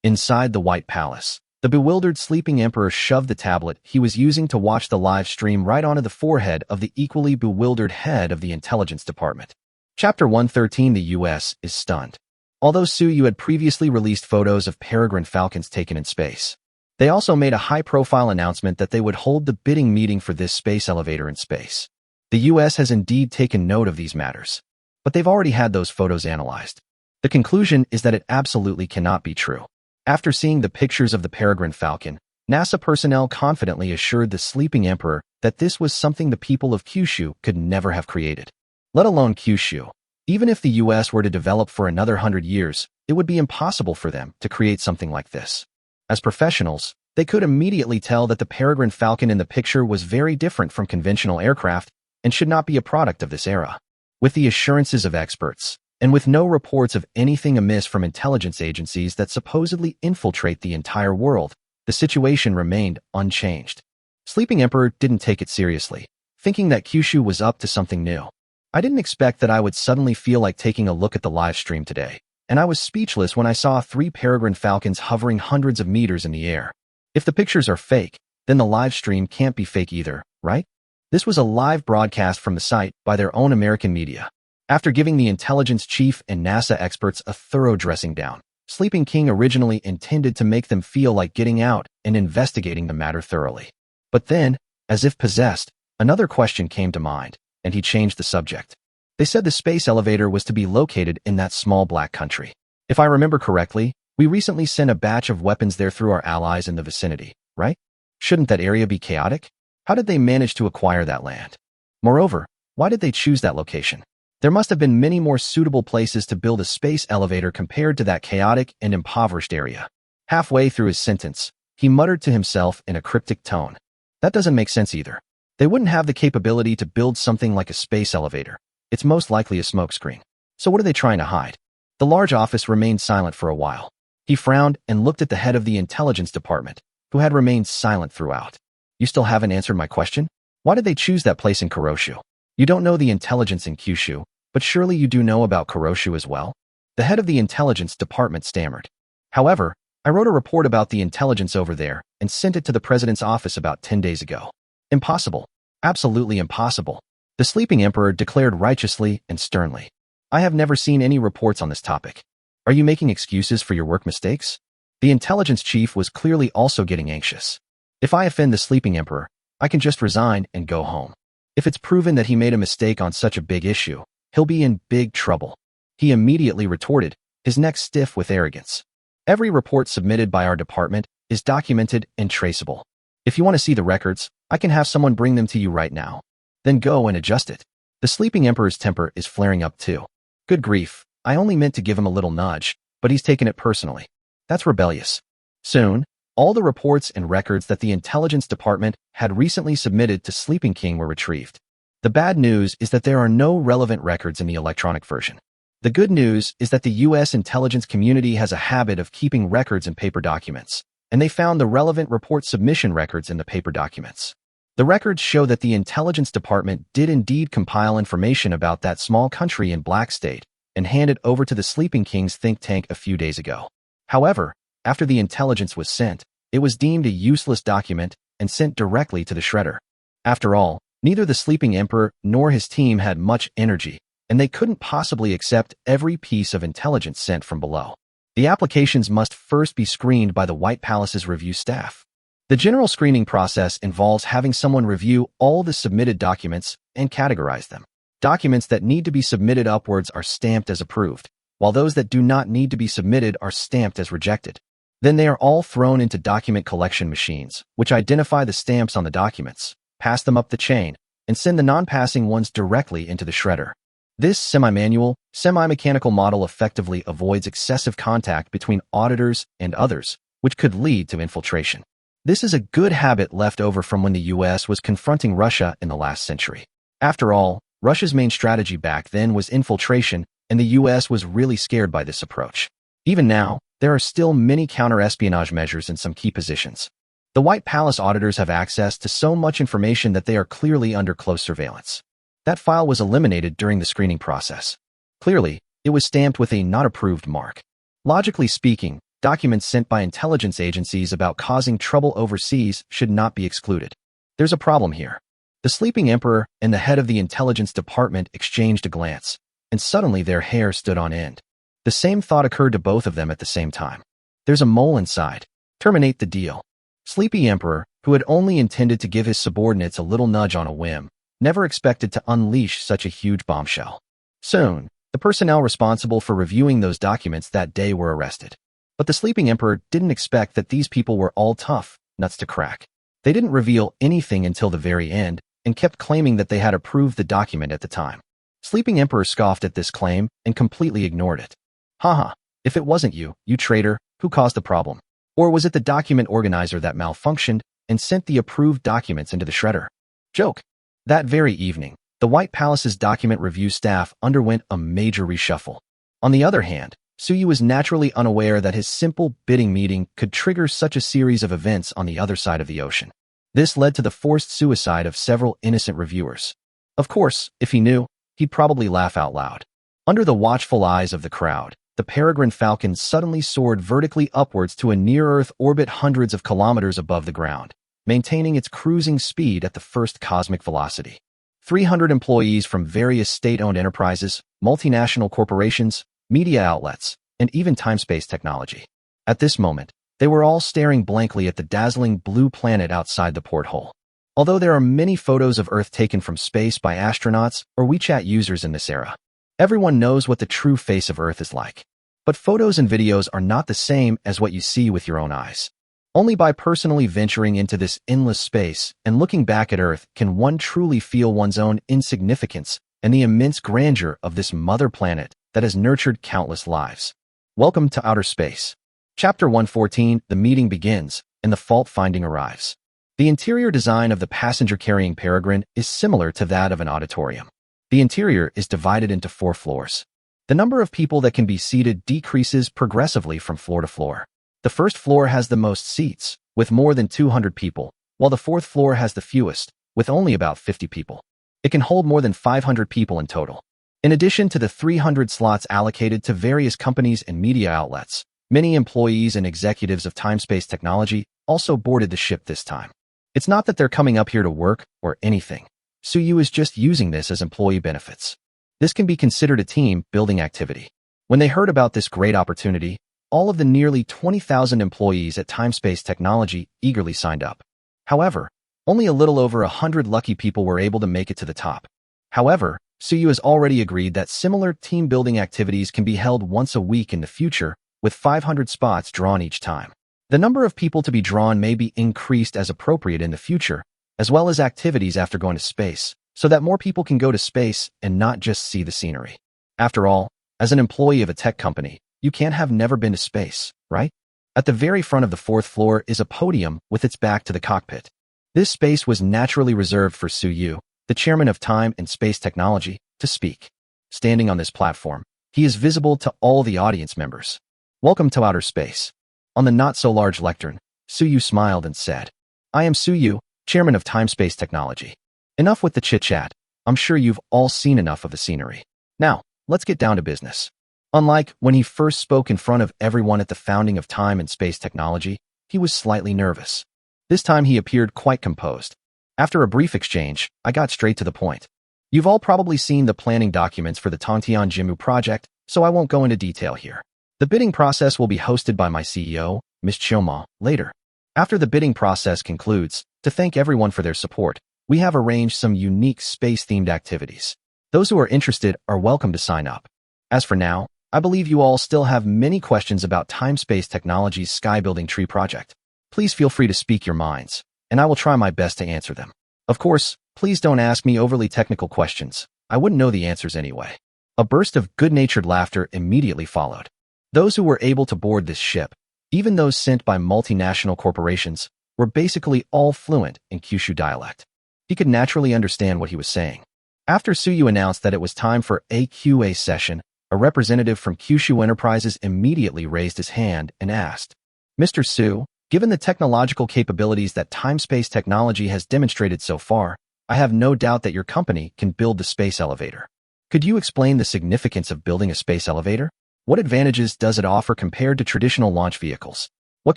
Inside the White Palace, the bewildered sleeping emperor shoved the tablet he was using to watch the live stream right onto the forehead of the equally bewildered head of the intelligence department. Chapter 113. The U.S. is stunned. Although Su Yu had previously released photos of peregrine falcons taken in space, they also made a high-profile announcement that they would hold the bidding meeting for this space elevator in space. The U.S. has indeed taken note of these matters, but they've already had those photos analyzed. The conclusion is that it absolutely cannot be true. After seeing the pictures of the peregrine falcon, NASA personnel confidently assured the sleeping emperor that this was something the people of Kyushu could never have created. Let alone Kyushu. Even if the U.S. were to develop for another 100 years, it would be impossible for them to create something like this. As professionals, they could immediately tell that the peregrine falcon in the picture was very different from conventional aircraft and should not be a product of this era. With the assurances of experts, and with no reports of anything amiss from intelligence agencies that supposedly infiltrate the entire world, the situation remained unchanged. Sleeping Emperor didn't take it seriously, thinking that Kyushu was up to something new. I didn't expect that I would suddenly feel like taking a look at the live stream today, and I was speechless when I saw 3 peregrine falcons hovering hundreds of meters in the air. If the pictures are fake, then the live stream can't be fake either, right? This was a live broadcast from the site by their own American media. After giving the intelligence chief and NASA experts a thorough dressing down, Sleeping King originally intended to make them feel like getting out and investigating the matter thoroughly. But then, as if possessed, another question came to mind, and he changed the subject. They said the space elevator was to be located in that small black country. If I remember correctly, we recently sent a batch of weapons there through our allies in the vicinity, right? Shouldn't that area be chaotic? How did they manage to acquire that land? Moreover, why did they choose that location? There must have been many more suitable places to build a space elevator compared to that chaotic and impoverished area. Halfway through his sentence, he muttered to himself in a cryptic tone. That doesn't make sense either. They wouldn't have the capability to build something like a space elevator. It's most likely a smokescreen. So what are they trying to hide? The large office remained silent for a while. He frowned and looked at the head of the intelligence department, who had remained silent throughout. You still haven't answered my question? Why did they choose that place in Kuroshu? You don't know the intelligence in Kyushu, but surely you do know about Kuroshu as well? The head of the intelligence department stammered. However, I wrote a report about the intelligence over there and sent it to the president's office about 10 days ago. Impossible. Absolutely impossible. The sleeping emperor declared righteously and sternly. I have never seen any reports on this topic. Are you making excuses for your work mistakes? The intelligence chief was clearly also getting anxious. If I offend the sleeping emperor, I can just resign and go home. If it's proven that he made a mistake on such a big issue, he'll be in big trouble. He immediately retorted, his neck stiff with arrogance. Every report submitted by our department is documented and traceable. If you want to see the records, I can have someone bring them to you right now. Then go and adjust it. The sleeping emperor's temper is flaring up too. Good grief, I only meant to give him a little nudge, but he's taken it personally. That's rebellious. Soon, all the reports and records that the intelligence department had recently submitted to Sleeping King were retrieved. The bad news is that there are no relevant records in the electronic version. The good news is that the U.S. intelligence community has a habit of keeping records in paper documents, and they found the relevant report submission records in the paper documents. The records show that the intelligence department did indeed compile information about that small country in Black State and hand it over to the Sleeping King's think tank a few days ago. However, after the intelligence was sent, it was deemed a useless document and sent directly to the shredder. After all, neither the Sleeping Emperor nor his team had much energy, and they couldn't possibly accept every piece of intelligence sent from below. The applications must first be screened by the White Palace's review staff. The general screening process involves having someone review all the submitted documents and categorize them. Documents that need to be submitted upwards are stamped as approved, while those that do not need to be submitted are stamped as rejected. Then they are all thrown into document collection machines, which identify the stamps on the documents, pass them up the chain, and send the non-passing ones directly into the shredder. This semi-manual, semi-mechanical model effectively avoids excessive contact between auditors and others, which could lead to infiltration. This is a good habit left over from when the US was confronting Russia in the last century. After all, Russia's main strategy back then was infiltration, and the US was really scared by this approach. Even now, there are still many counter-espionage measures in some key positions. The White Palace auditors have access to so much information that they are clearly under close surveillance. That file was eliminated during the screening process. Clearly, it was stamped with a not approved mark. Logically speaking, documents sent by intelligence agencies about causing trouble overseas should not be excluded. There's a problem here. The Sleeping Emperor and the head of the intelligence department exchanged a glance, and suddenly their hair stood on end. The same thought occurred to both of them at the same time. There's a mole inside. Terminate the deal. Sleepy Emperor, who had only intended to give his subordinates a little nudge on a whim, never expected to unleash such a huge bombshell. Soon, the personnel responsible for reviewing those documents that day were arrested. But the Sleeping Emperor didn't expect that these people were all tough nuts to crack. They didn't reveal anything until the very end and kept claiming that they had approved the document at the time. Sleeping Emperor scoffed at this claim and completely ignored it. Haha, if it wasn't you, you traitor, who caused the problem? Or was it the document organizer that malfunctioned and sent the approved documents into the shredder? Joke. That very evening, the White Palace's document review staff underwent a major reshuffle. On the other hand, Suyu was naturally unaware that his simple bidding meeting could trigger such a series of events on the other side of the ocean. This led to the forced suicide of several innocent reviewers. Of course, if he knew, he'd probably laugh out loud. Under the watchful eyes of the crowd, the Peregrine Falcon suddenly soared vertically upwards to a near-Earth orbit hundreds of kilometers above the ground, maintaining its cruising speed at the first cosmic velocity. 300 employees from various state-owned enterprises, multinational corporations, media outlets, and even time-space technology. At this moment, they were all staring blankly at the dazzling blue planet outside the porthole. Although there are many photos of Earth taken from space by astronauts or WeChat users in this era, everyone knows what the true face of Earth is like. But photos and videos are not the same as what you see with your own eyes. Only by personally venturing into this endless space and looking back at Earth can one truly feel one's own insignificance and the immense grandeur of this mother planet that has nurtured countless lives. Welcome to outer space. Chapter 114, the meeting begins, and the fault-finding arrives. The interior design of the passenger-carrying Peregrine is similar to that of an auditorium. The interior is divided into 4 floors. The number of people that can be seated decreases progressively from floor to floor. The first floor has the most seats, with more than 200 people, while the 4th floor has the fewest, with only about 50 people. It can hold more than 500 people in total. In addition to the 300 slots allocated to various companies and media outlets, many employees and executives of time-space technology also boarded the ship this time. It's not that they're coming up here to work or anything. Suyu is just using this as employee benefits. This can be considered a team-building activity. When they heard about this great opportunity, all of the nearly 20,000 employees at Time-Space Technology eagerly signed up. However, only a little over 100 lucky people were able to make it to the top. However, Suyu has already agreed that similar team-building activities can be held once a week in the future, with 500 spots drawn each time. The number of people to be drawn may be increased as appropriate in the future, as well as activities after going to space, so that more people can go to space and not just see the scenery. After all, as an employee of a tech company, you can't have never been to space, right? At the very front of the 4th floor is a podium with its back to the cockpit. This space was naturally reserved for Suyu, the chairman of Time and Space Technology, to speak. Standing on this platform, he is visible to all the audience members. Welcome to outer space. On the not-so-large lectern, Suyu smiled and said, I am Suyu, chairman of Time-Space Technology. Enough with the chit-chat. I'm sure you've all seen enough of the scenery. Now, let's get down to business. Unlike when he first spoke in front of everyone at the founding of Time and Space Technology, he was slightly nervous. This time he appeared quite composed. After a brief exchange, I got straight to the point. You've all probably seen the planning documents for the Tongtian Jimu project, so I won't go into detail here. The bidding process will be hosted by my CEO, Ms. Chioma, later. After the bidding process concludes, to thank everyone for their support, we have arranged some unique space-themed activities. Those who are interested are welcome to sign up. As for now, I believe you all still have many questions about Time-Space Technology's sky-building tree project. Please feel free to speak your minds, and I will try my best to answer them. Of course, please don't ask me overly technical questions. I wouldn't know the answers anyway. A burst of good-natured laughter immediately followed. Those who were able to board this ship, even those sent by multinational corporations, were basically all fluent in Kyushu dialect. He could naturally understand what he was saying. After Suyu announced that it was time for a QA session, a representative from Kyushu Enterprises immediately raised his hand and asked, "Mr. Su, given the technological capabilities that Time-Space Technology has demonstrated so far, I have no doubt that your company can build the space elevator. Could you explain the significance of building a space elevator? What advantages does it offer compared to traditional launch vehicles? What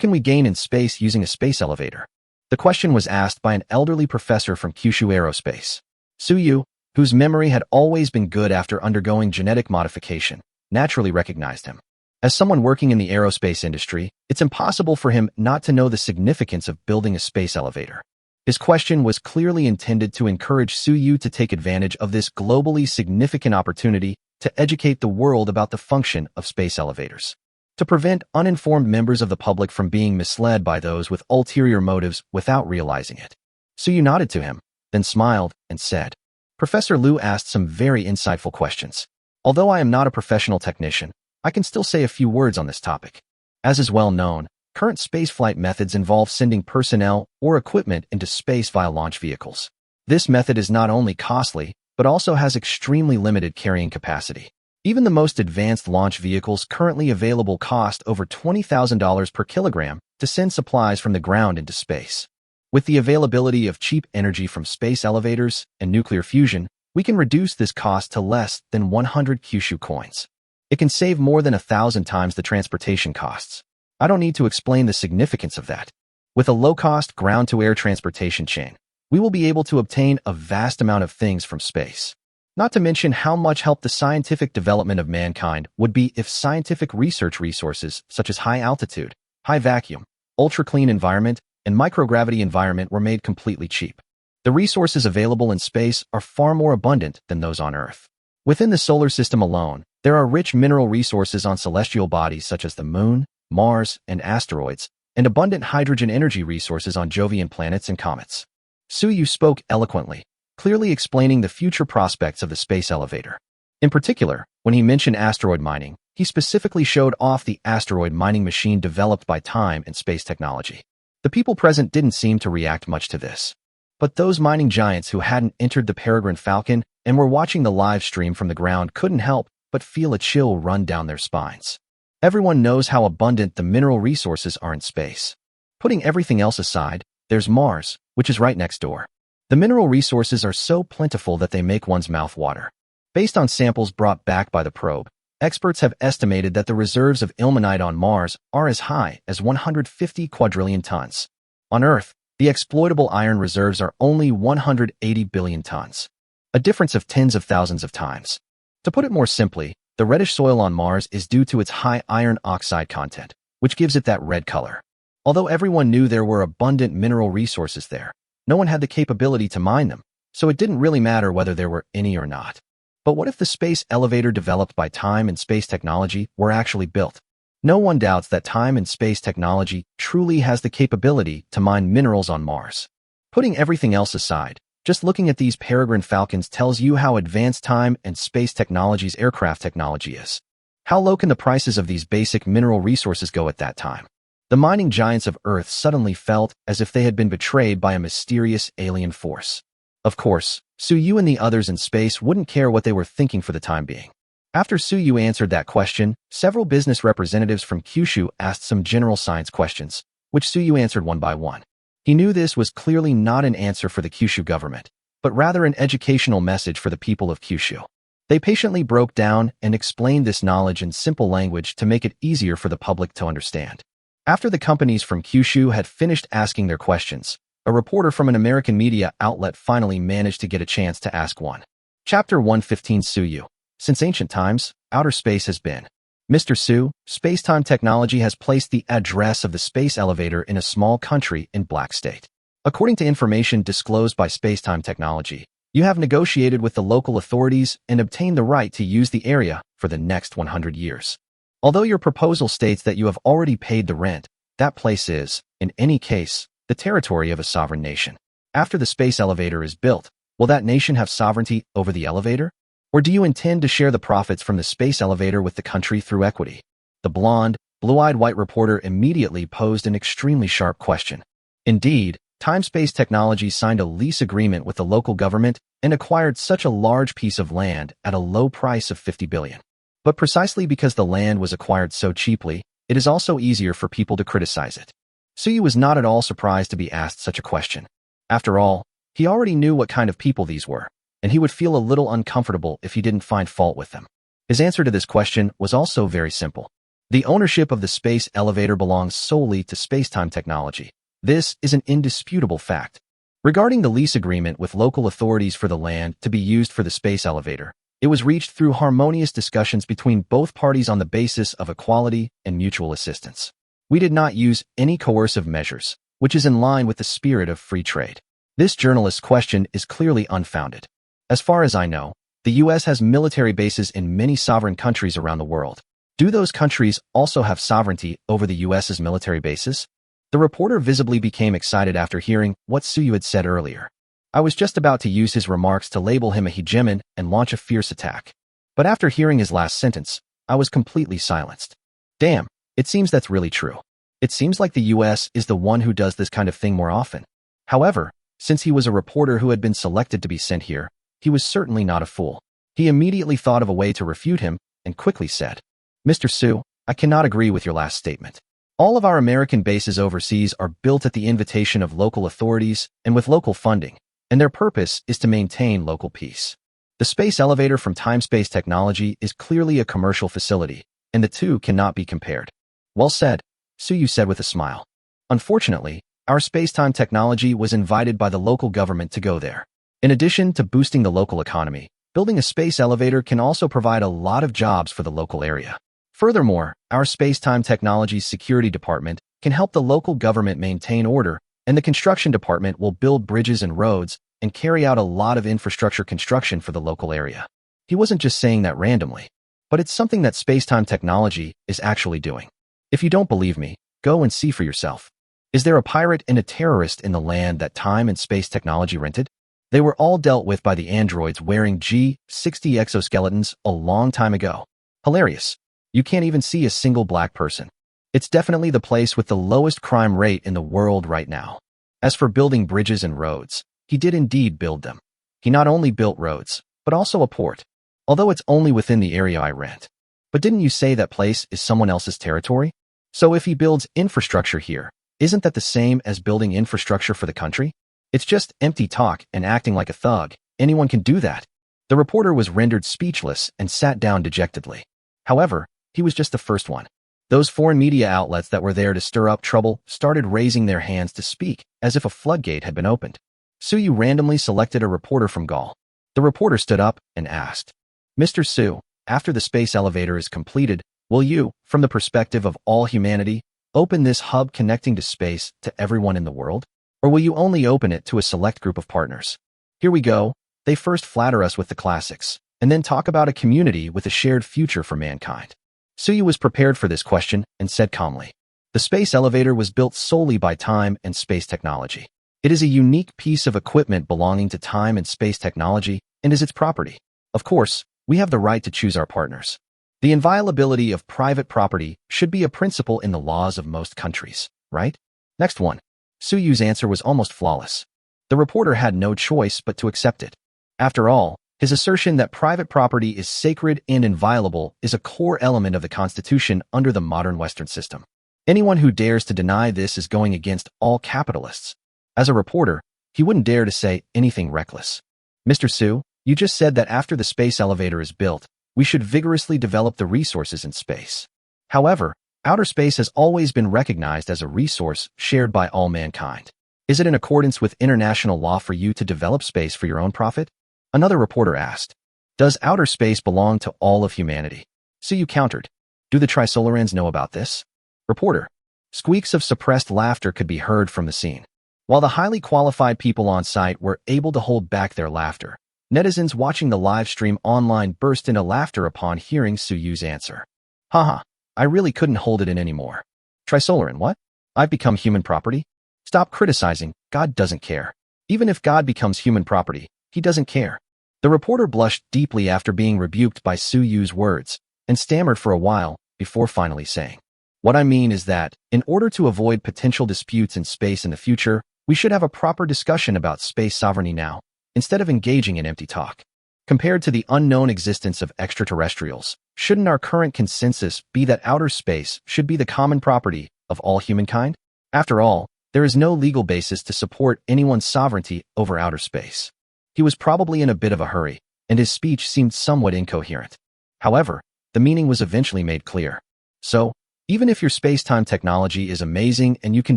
can we gain in space using a space elevator?" The question was asked by an elderly professor from Kyushu Aerospace. Suyu, whose memory had always been good after undergoing genetic modification, naturally recognized him. As someone working in the aerospace industry, it's impossible for him not to know the significance of building a space elevator. His question was clearly intended to encourage Suyu to take advantage of this globally significant opportunity to educate the world about the function of space elevators, to prevent uninformed members of the public from being misled by those with ulterior motives without realizing it. Suyu nodded to him, then smiled and said, "Professor Liu asked some very insightful questions. Although I am not a professional technician, I can still say a few words on this topic. As is well known, current spaceflight methods involve sending personnel or equipment into space via launch vehicles. This method is not only costly, but also has extremely limited carrying capacity. Even the most advanced launch vehicles currently available cost over $20,000 per kilogram to send supplies from the ground into space. With the availability of cheap energy from space elevators and nuclear fusion, we can reduce this cost to less than 100 Kyushu coins. It can save more than 1,000 times the transportation costs. I don't need to explain the significance of that. With a low-cost ground-to-air transportation chain, we will be able to obtain a vast amount of things from space. Not to mention how much help the scientific development of mankind would be if scientific research resources such as high altitude, high vacuum, ultra-clean environment, and microgravity environment were made completely cheap. The resources available in space are far more abundant than those on Earth. Within the solar system alone, there are rich mineral resources on celestial bodies such as the Moon, Mars, and asteroids, and abundant hydrogen energy resources on Jovian planets and comets. Suyu spoke eloquently, clearly explaining the future prospects of the space elevator. In particular, when he mentioned asteroid mining, he specifically showed off the asteroid mining machine developed by Time and Space Technology. The people present didn't seem to react much to this. But those mining giants who hadn't entered the Peregrine Falcon and were watching the live stream from the ground couldn't help but feel a chill run down their spines. Everyone knows how abundant the mineral resources are in space. Putting everything else aside, there's Mars, which is right next door. The mineral resources are so plentiful that they make one's mouth water. Based on samples brought back by the probe, experts have estimated that the reserves of ilmenite on Mars are as high as 150 quadrillion tons. On Earth, the exploitable iron reserves are only 180 billion tons, a difference of tens of thousands of times. To put it more simply, the reddish soil on Mars is due to its high iron oxide content, which gives it that red color. Although everyone knew there were abundant mineral resources there, no one had the capability to mine them, so it didn't really matter whether there were any or not. But what if the space elevator developed by Time and Space Technology were actually built? No one doubts that Time and Space Technology truly has the capability to mine minerals on Mars. Putting everything else aside, just looking at these Peregrine Falcons tells you how advanced Time and Space Technology's aircraft technology is. How low can the prices of these basic mineral resources go at that time? The mining giants of Earth suddenly felt as if they had been betrayed by a mysterious alien force. Of course, Suyu and the others in space wouldn't care what they were thinking for the time being. After Suyu answered that question, several business representatives from Kyushu asked some general science questions, which Suyu answered one by one. He knew this was clearly not an answer for the Kyushu government, but rather an educational message for the people of Kyushu. They patiently broke down and explained this knowledge in simple language to make it easier for the public to understand. After the companies from Kyushu had finished asking their questions, a reporter from an American media outlet finally managed to get a chance to ask one. Chapter 115 Suyu. Since ancient times, outer space has been. Mr. Su, Spacetime Technology has placed the address of the space elevator in a small country in Black State. According to information disclosed by Spacetime Technology, you have negotiated with the local authorities and obtained the right to use the area for the next 100 years. Although your proposal states that you have already paid the rent, that place is, in any case, the territory of a sovereign nation. After the space elevator is built, will that nation have sovereignty over the elevator? Or do you intend to share the profits from the space elevator with the country through equity? The blonde, blue-eyed white reporter immediately posed an extremely sharp question. Indeed, Time Space Technology signed a lease agreement with the local government and acquired such a large piece of land at a low price of 50 billion. But precisely because the land was acquired so cheaply, it is also easier for people to criticize it. Suyu was not at all surprised to be asked such a question. After all, he already knew what kind of people these were, and he would feel a little uncomfortable if he didn't find fault with them. His answer to this question was also very simple. The ownership of the space elevator belongs solely to Spacetime Technology. This is an indisputable fact. Regarding the lease agreement with local authorities for the land to be used for the space elevator, it was reached through harmonious discussions between both parties on the basis of equality and mutual assistance. We did not use any coercive measures, which is in line with the spirit of free trade. This journalist's question is clearly unfounded. As far as I know, the U.S. has military bases in many sovereign countries around the world. Do those countries also have sovereignty over the U.S.'s military bases? The reporter visibly became excited after hearing what Suyu had said earlier. I was just about to use his remarks to label him a hegemon and launch a fierce attack. But after hearing his last sentence, I was completely silenced. Damn, it seems that's really true. It seems like the U.S. is the one who does this kind of thing more often. However, since he was a reporter who had been selected to be sent here, he was certainly not a fool. He immediately thought of a way to refute him and quickly said, Mr. Su, I cannot agree with your last statement. All of our American bases overseas are built at the invitation of local authorities and with local funding, and their purpose is to maintain local peace. The space elevator from Time Space Technology is clearly a commercial facility, and the two cannot be compared. Well said, Suyu said with a smile. Unfortunately, our Spacetime Technology was invited by the local government to go there. In addition to boosting the local economy, building a space elevator can also provide a lot of jobs for the local area. Furthermore, our Spacetime Technology's security department can help the local government maintain order, and the construction department will build bridges and roads and carry out a lot of infrastructure construction for the local area. He wasn't just saying that randomly, but it's something that Spacetime Technology is actually doing. If you don't believe me, go and see for yourself. Is there a pirate and a terrorist in the land that Time and Space Technology rented? They were all dealt with by the androids wearing G-60 exoskeletons a long time ago. Hilarious. You can't even see a single black person. It's definitely the place with the lowest crime rate in the world right now. As for building bridges and roads, he did indeed build them. He not only built roads, but also a port. Although it's only within the area I rent. But didn't you say that place is someone else's territory? So if he builds infrastructure here, isn't that the same as building infrastructure for the country? It's just empty talk and acting like a thug. Anyone can do that. The reporter was rendered speechless and sat down dejectedly. However, he was just the first one. Those foreign media outlets that were there to stir up trouble started raising their hands to speak, as if a floodgate had been opened. Suyu randomly selected a reporter from Gaul. The reporter stood up and asked, Mr. Su, after the space elevator is completed, will you, from the perspective of all humanity, open this hub connecting to space to everyone in the world? Or will you only open it to a select group of partners? Here we go. They first flatter us with the classics, and then talk about a community with a shared future for mankind. Suyu was prepared for this question and said calmly, the space elevator was built solely by Time and Space Technology. It is a unique piece of equipment belonging to Time and Space Technology and is its property. Of course, we have the right to choose our partners. The inviolability of private property should be a principle in the laws of most countries, right? Next one. Suyu's answer was almost flawless. The reporter had no choice but to accept it. After all, his assertion that private property is sacred and inviolable is a core element of the Constitution under the modern Western system. Anyone who dares to deny this is going against all capitalists. As a reporter, he wouldn't dare to say anything reckless. Mr. Su, you just said that after the space elevator is built, we should vigorously develop the resources in space. However, outer space has always been recognized as a resource shared by all mankind. Is it in accordance with international law for you to develop space for your own profit? Another reporter asked. Does outer space belong to all of humanity? Su countered. Do the Trisolarans know about this? Reporter. Squeaks of suppressed laughter could be heard from the scene. While the highly qualified people on site were able to hold back their laughter, netizens watching the live stream online burst into laughter upon hearing Suyu's answer. Haha, I really couldn't hold it in anymore. Trisolaran, what? I've become human property? Stop criticizing, God doesn't care. Even if God becomes human property, he doesn't care. The reporter blushed deeply after being rebuked by Suyu's words, and stammered for a while before finally saying, what I mean is that, in order to avoid potential disputes in space in the future, we should have a proper discussion about space sovereignty now, instead of engaging in empty talk. Compared to the unknown existence of extraterrestrials, shouldn't our current consensus be that outer space should be the common property of all humankind? After all, there is no legal basis to support anyone's sovereignty over outer space. He was probably in a bit of a hurry, and his speech seemed somewhat incoherent. However, the meaning was eventually made clear. So, even if your space-time technology is amazing and you can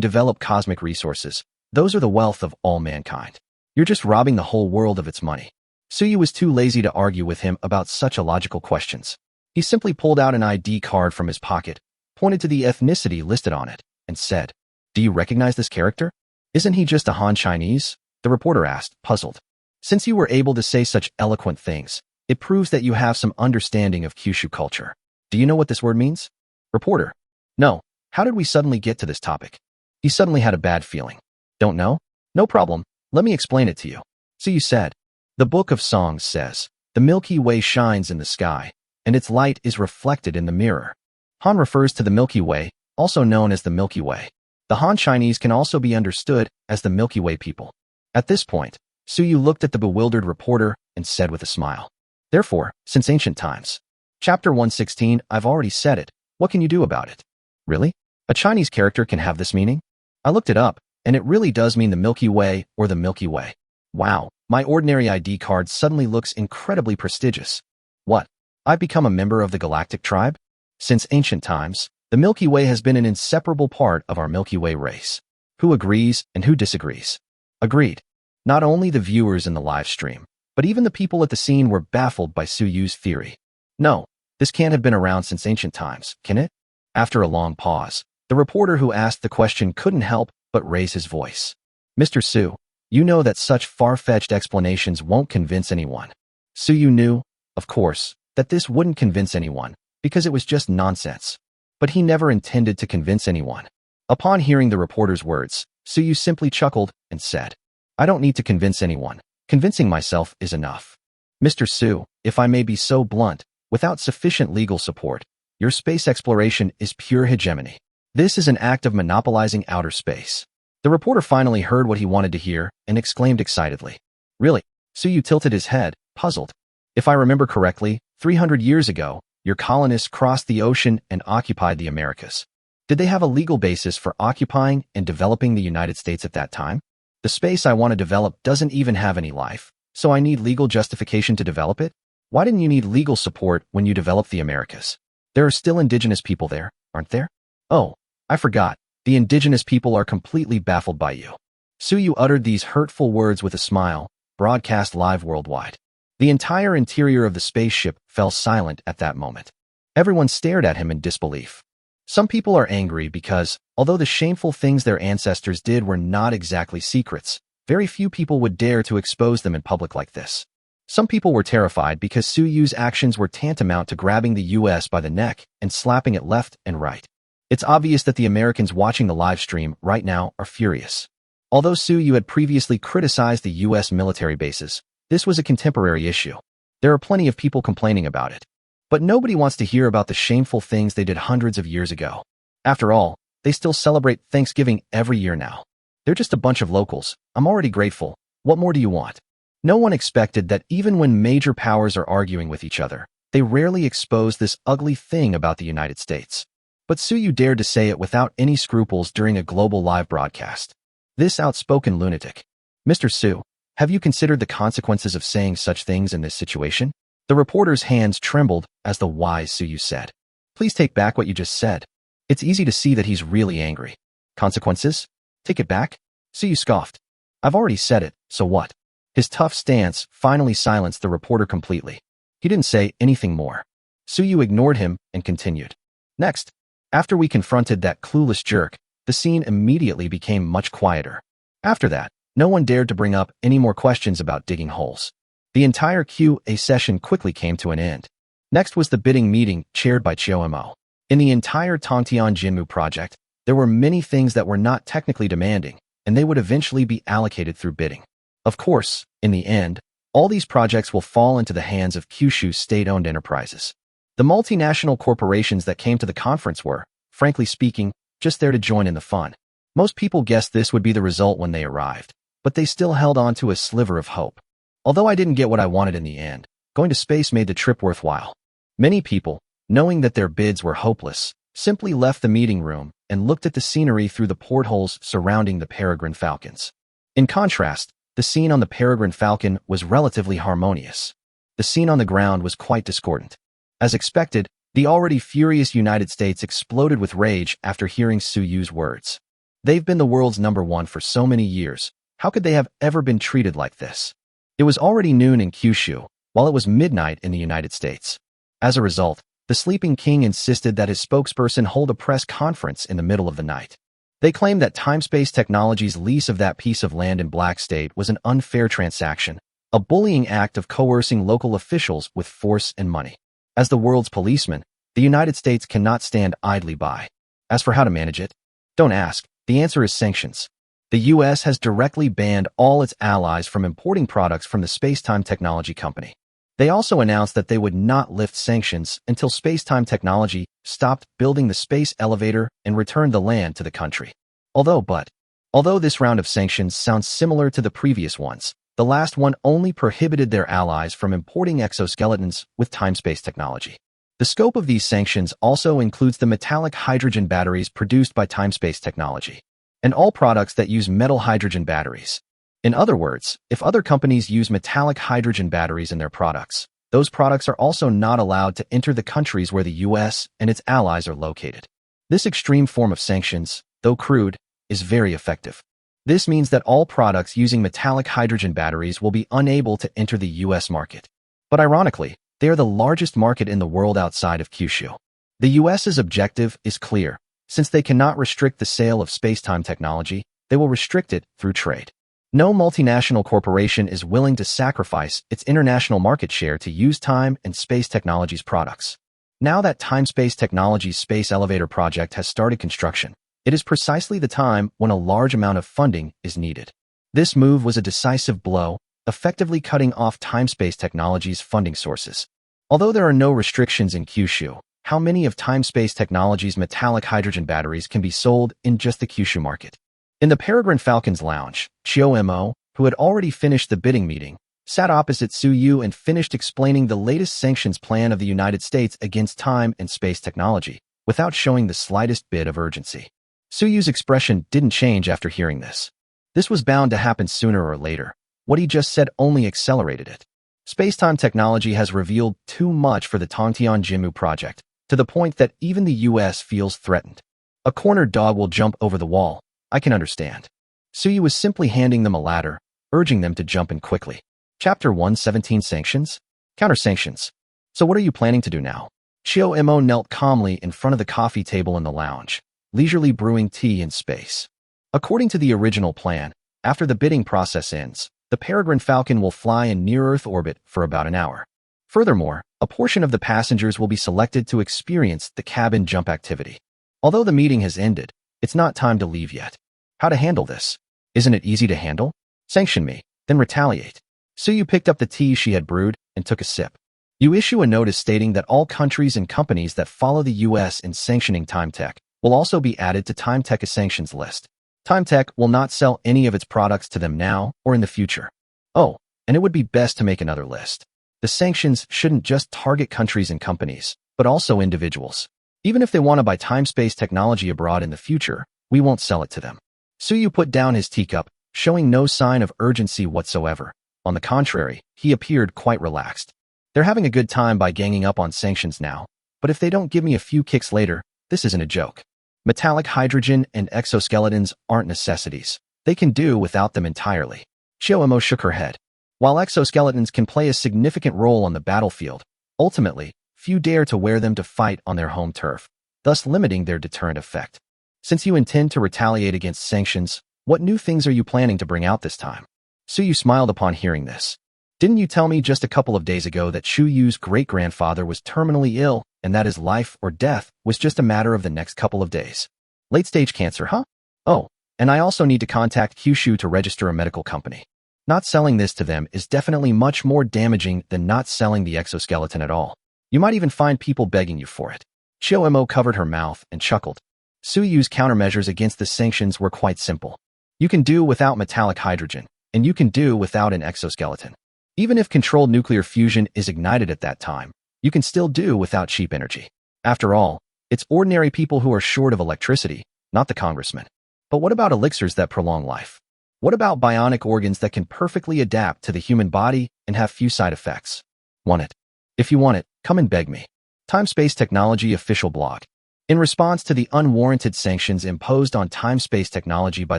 develop cosmic resources, those are the wealth of all mankind. You're just robbing the whole world of its money. Suyu was too lazy to argue with him about such illogical questions. He simply pulled out an ID card from his pocket, pointed to the ethnicity listed on it, and said, Do you recognize this character? Isn't he just a Han Chinese? The reporter asked, puzzled. Since you were able to say such eloquent things, it proves that you have some understanding of Kyushu culture. Do you know what this word means? Reporter. No. How did we suddenly get to this topic? He suddenly had a bad feeling. Don't know? No problem. Let me explain it to you. So you said, the Book of Songs says, the Milky Way shines in the sky, and its light is reflected in the mirror. Han refers to the Milky Way, also known as the Milky Way. The Han Chinese can also be understood as the Milky Way people. At this point, Suyu looked at the bewildered reporter and said with a smile, Therefore, since ancient times. Chapter 116, I've already said it. What can you do about it? Really? A Chinese character can have this meaning? I looked it up, and it really does mean the Milky Way or the Milky Way. Wow, my ordinary ID card suddenly looks incredibly prestigious. What? I've become a member of the galactic tribe? Since ancient times, the Milky Way has been an inseparable part of our Milky Way race. Who agrees and who disagrees? Agreed. Not only the viewers in the live stream, but even the people at the scene were baffled by Suyu's theory. No, this can't have been around since ancient times, can it? After a long pause, the reporter who asked the question couldn't help but raise his voice. Mr. Su, you know that such far-fetched explanations won't convince anyone. Suyu knew, of course, that this wouldn't convince anyone, because it was just nonsense. But he never intended to convince anyone. Upon hearing the reporter's words, Suyu simply chuckled and said, I don't need to convince anyone. Convincing myself is enough. Mr. Su, if I may be so blunt, without sufficient legal support, your space exploration is pure hegemony. This is an act of monopolizing outer space. The reporter finally heard what he wanted to hear and exclaimed excitedly. Really? Suyu tilted his head, puzzled. If I remember correctly, 300 years ago, your colonists crossed the ocean and occupied the Americas. Did they have a legal basis for occupying and developing the United States at that time? The space I want to develop doesn't even have any life, so I need legal justification to develop it? Why didn't you need legal support when you developed the Americas? There are still indigenous people there, aren't there? Oh, I forgot. The indigenous people are completely baffled by you. Suyu uttered these hurtful words with a smile, broadcast live worldwide. The entire interior of the spaceship fell silent at that moment. Everyone stared at him in disbelief. Some people are angry because, although the shameful things their ancestors did were not exactly secrets, very few people would dare to expose them in public like this. Some people were terrified because Suyu's actions were tantamount to grabbing the US by the neck and slapping it left and right. It's obvious that the Americans watching the live stream right now are furious. Although Suyu had previously criticized the US military bases, this was a contemporary issue. There are plenty of people complaining about it. But nobody wants to hear about the shameful things they did hundreds of years ago. After all, they still celebrate Thanksgiving every year now. They're just a bunch of locals. I'm already grateful. What more do you want? No one expected that even when major powers are arguing with each other, they rarely expose this ugly thing about the United States. But Suyu dared to say it without any scruples during a global live broadcast. This outspoken lunatic. Mr. Su, have you considered the consequences of saying such things in this situation? The reporter's hands trembled as the wise Suyu said. Please take back what you just said. It's easy to see that he's really angry. Consequences? Take it back? Suyu scoffed. I've already said it, so what? His tough stance finally silenced the reporter completely. He didn't say anything more. Suyu ignored him and continued. Next, after we confronted that clueless jerk, the scene immediately became much quieter. After that, no one dared to bring up any more questions about digging holes. The entire QA session quickly came to an end. Next was the bidding meeting chaired by Chiomo. In the entire Tongtian Jinmu project, there were many things that were not technically demanding, and they would eventually be allocated through bidding. Of course, in the end, all these projects will fall into the hands of Kyushu's state-owned enterprises. The multinational corporations that came to the conference were, frankly speaking, just there to join in the fun. Most people guessed this would be the result when they arrived, but they still held on to a sliver of hope. Although I didn't get what I wanted in the end, going to space made the trip worthwhile. Many people, knowing that their bids were hopeless, simply left the meeting room and looked at the scenery through the portholes surrounding the Peregrine Falcons. In contrast, the scene on the Peregrine Falcon was relatively harmonious. The scene on the ground was quite discordant. As expected, the already furious United States exploded with rage after hearing Suyu's words. They've been the world's #1 for so many years. How could they have ever been treated like this? It was already noon in Kyushu, while it was midnight in the United States. As a result, the sleeping king insisted that his spokesperson hold a press conference in the middle of the night. They claimed that Time-Space Technology's lease of that piece of land in Black State was an unfair transaction, a bullying act of coercing local officials with force and money. As the world's policeman, the United States cannot stand idly by. As for how to manage it, don't ask. The answer is sanctions. The U.S. has directly banned all its allies from importing products from the Spacetime Technology Company. They also announced that they would not lift sanctions until Spacetime Technology stopped building the space elevator and returned the land to the country. Although this round of sanctions sounds similar to the previous ones, the last one only prohibited their allies from importing exoskeletons with time-space technology. The scope of these sanctions also includes the metallic hydrogen batteries produced by time-space technology, and all products that use metal hydrogen batteries. In other words, if other companies use metallic hydrogen batteries in their products, those products are also not allowed to enter the countries where the U.S. and its allies are located. This extreme form of sanctions, though crude, is very effective. This means that all products using metallic hydrogen batteries will be unable to enter the U.S. market. But ironically, they are the largest market in the world outside of Kyushu. The U.S.'s objective is clear. Since they cannot restrict the sale of space-time technology, they will restrict it through trade. No multinational corporation is willing to sacrifice its international market share to use time and space technology's products. Now that Time-Space Technology's space elevator project has started construction, it is precisely the time when a large amount of funding is needed. This move was a decisive blow, effectively cutting off Time-Space Technology's funding sources. Although there are no restrictions in Kyushu, how many of Time-Space Technology's metallic hydrogen batteries can be sold in just the Kyushu market? In the Peregrine Falcon's lounge, Chiomo, who had already finished the bidding meeting, sat opposite Suyu and finished explaining the latest sanctions plan of the United States against time and space technology, without showing the slightest bit of urgency. Suyu's expression didn't change after hearing this. This was bound to happen sooner or later. What he just said only accelerated it. Spacetime technology has revealed too much for the Tongtian Jinmu project, to the point that even the U.S. feels threatened. A cornered dog will jump over the wall. I can understand. Suyu was simply handing them a ladder, urging them to jump in quickly. Chapter 117 Sanctions? Counter-sanctions. So what are you planning to do now? Chiomo knelt calmly in front of the coffee table in the lounge, leisurely brewing tea in space. According to the original plan, after the bidding process ends, the Peregrine Falcon will fly in near-Earth orbit for about an hour. Furthermore, a portion of the passengers will be selected to experience the cabin jump activity. Although the meeting has ended, it's not time to leave yet. How to handle this? Isn't it easy to handle? Sanction me, then retaliate. Suyu picked up the tea she had brewed and took a sip. You issue a notice stating that all countries and companies that follow the U.S. in sanctioning TimeTech will also be added to TimeTech's sanctions list. TimeTech will not sell any of its products to them now or in the future. Oh, and it would be best to make another list. The sanctions shouldn't just target countries and companies, but also individuals. Even if they want to buy time-space technology abroad in the future, we won't sell it to them. Suyu put down his teacup, showing no sign of urgency whatsoever. On the contrary, he appeared quite relaxed. They're having a good time by ganging up on sanctions now, but if they don't give me a few kicks later, this isn't a joke. Metallic hydrogen and exoskeletons aren't necessities. They can do without them entirely. Chioemo shook her head. While exoskeletons can play a significant role on the battlefield, ultimately, few dare to wear them to fight on their home turf, thus limiting their deterrent effect. Since you intend to retaliate against sanctions, what new things are you planning to bring out this time? Suyu smiled upon hearing this. Didn't you tell me just a couple of days ago that Shuyu's great-grandfather was terminally ill and that his life or death was just a matter of the next couple of days? Late-stage cancer, huh? Oh, and I also need to contact Kyushu to register a medical company. Not selling this to them is definitely much more damaging than not selling the exoskeleton at all. You might even find people begging you for it. Chioemo covered her mouth and chuckled. Suyu's countermeasures against the sanctions were quite simple. You can do without metallic hydrogen, and you can do without an exoskeleton. Even if controlled nuclear fusion is ignited at that time, you can still do without cheap energy. After all, it's ordinary people who are short of electricity, not the congressman. But what about elixirs that prolong life? What about bionic organs that can perfectly adapt to the human body and have few side effects? Want it? If you want it, come and beg me. Time-Space Technology official blog. In response to the unwarranted sanctions imposed on time-space technology by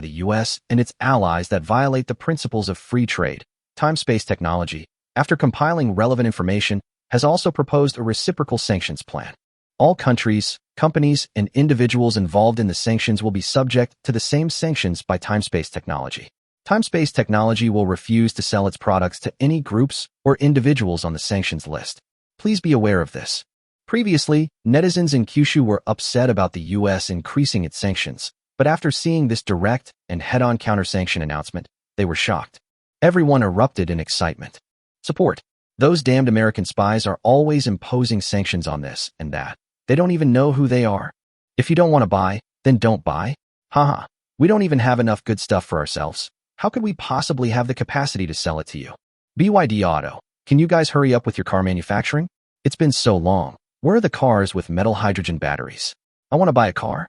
the US and its allies that violate the principles of free trade, Time-Space Technology, after compiling relevant information, has also proposed a reciprocal sanctions plan. All countries, companies, and individuals involved in the sanctions will be subject to the same sanctions by Time-Space Technology. Time-Space Technology will refuse to sell its products to any groups or individuals on the sanctions list. Please be aware of this. Previously, netizens in Kyushu were upset about the US increasing its sanctions, but after seeing this direct and head-on counter-sanction announcement, they were shocked. Everyone erupted in excitement. Support. Those damned American spies are always imposing sanctions on this and that. They don't even know who they are. If you don't want to buy, then don't buy. Haha. We don't even have enough good stuff for ourselves. How could we possibly have the capacity to sell it to you? BYD Auto. Can you guys hurry up with your car manufacturing? It's been so long. Where are the cars with metal hydrogen batteries? I want to buy a car.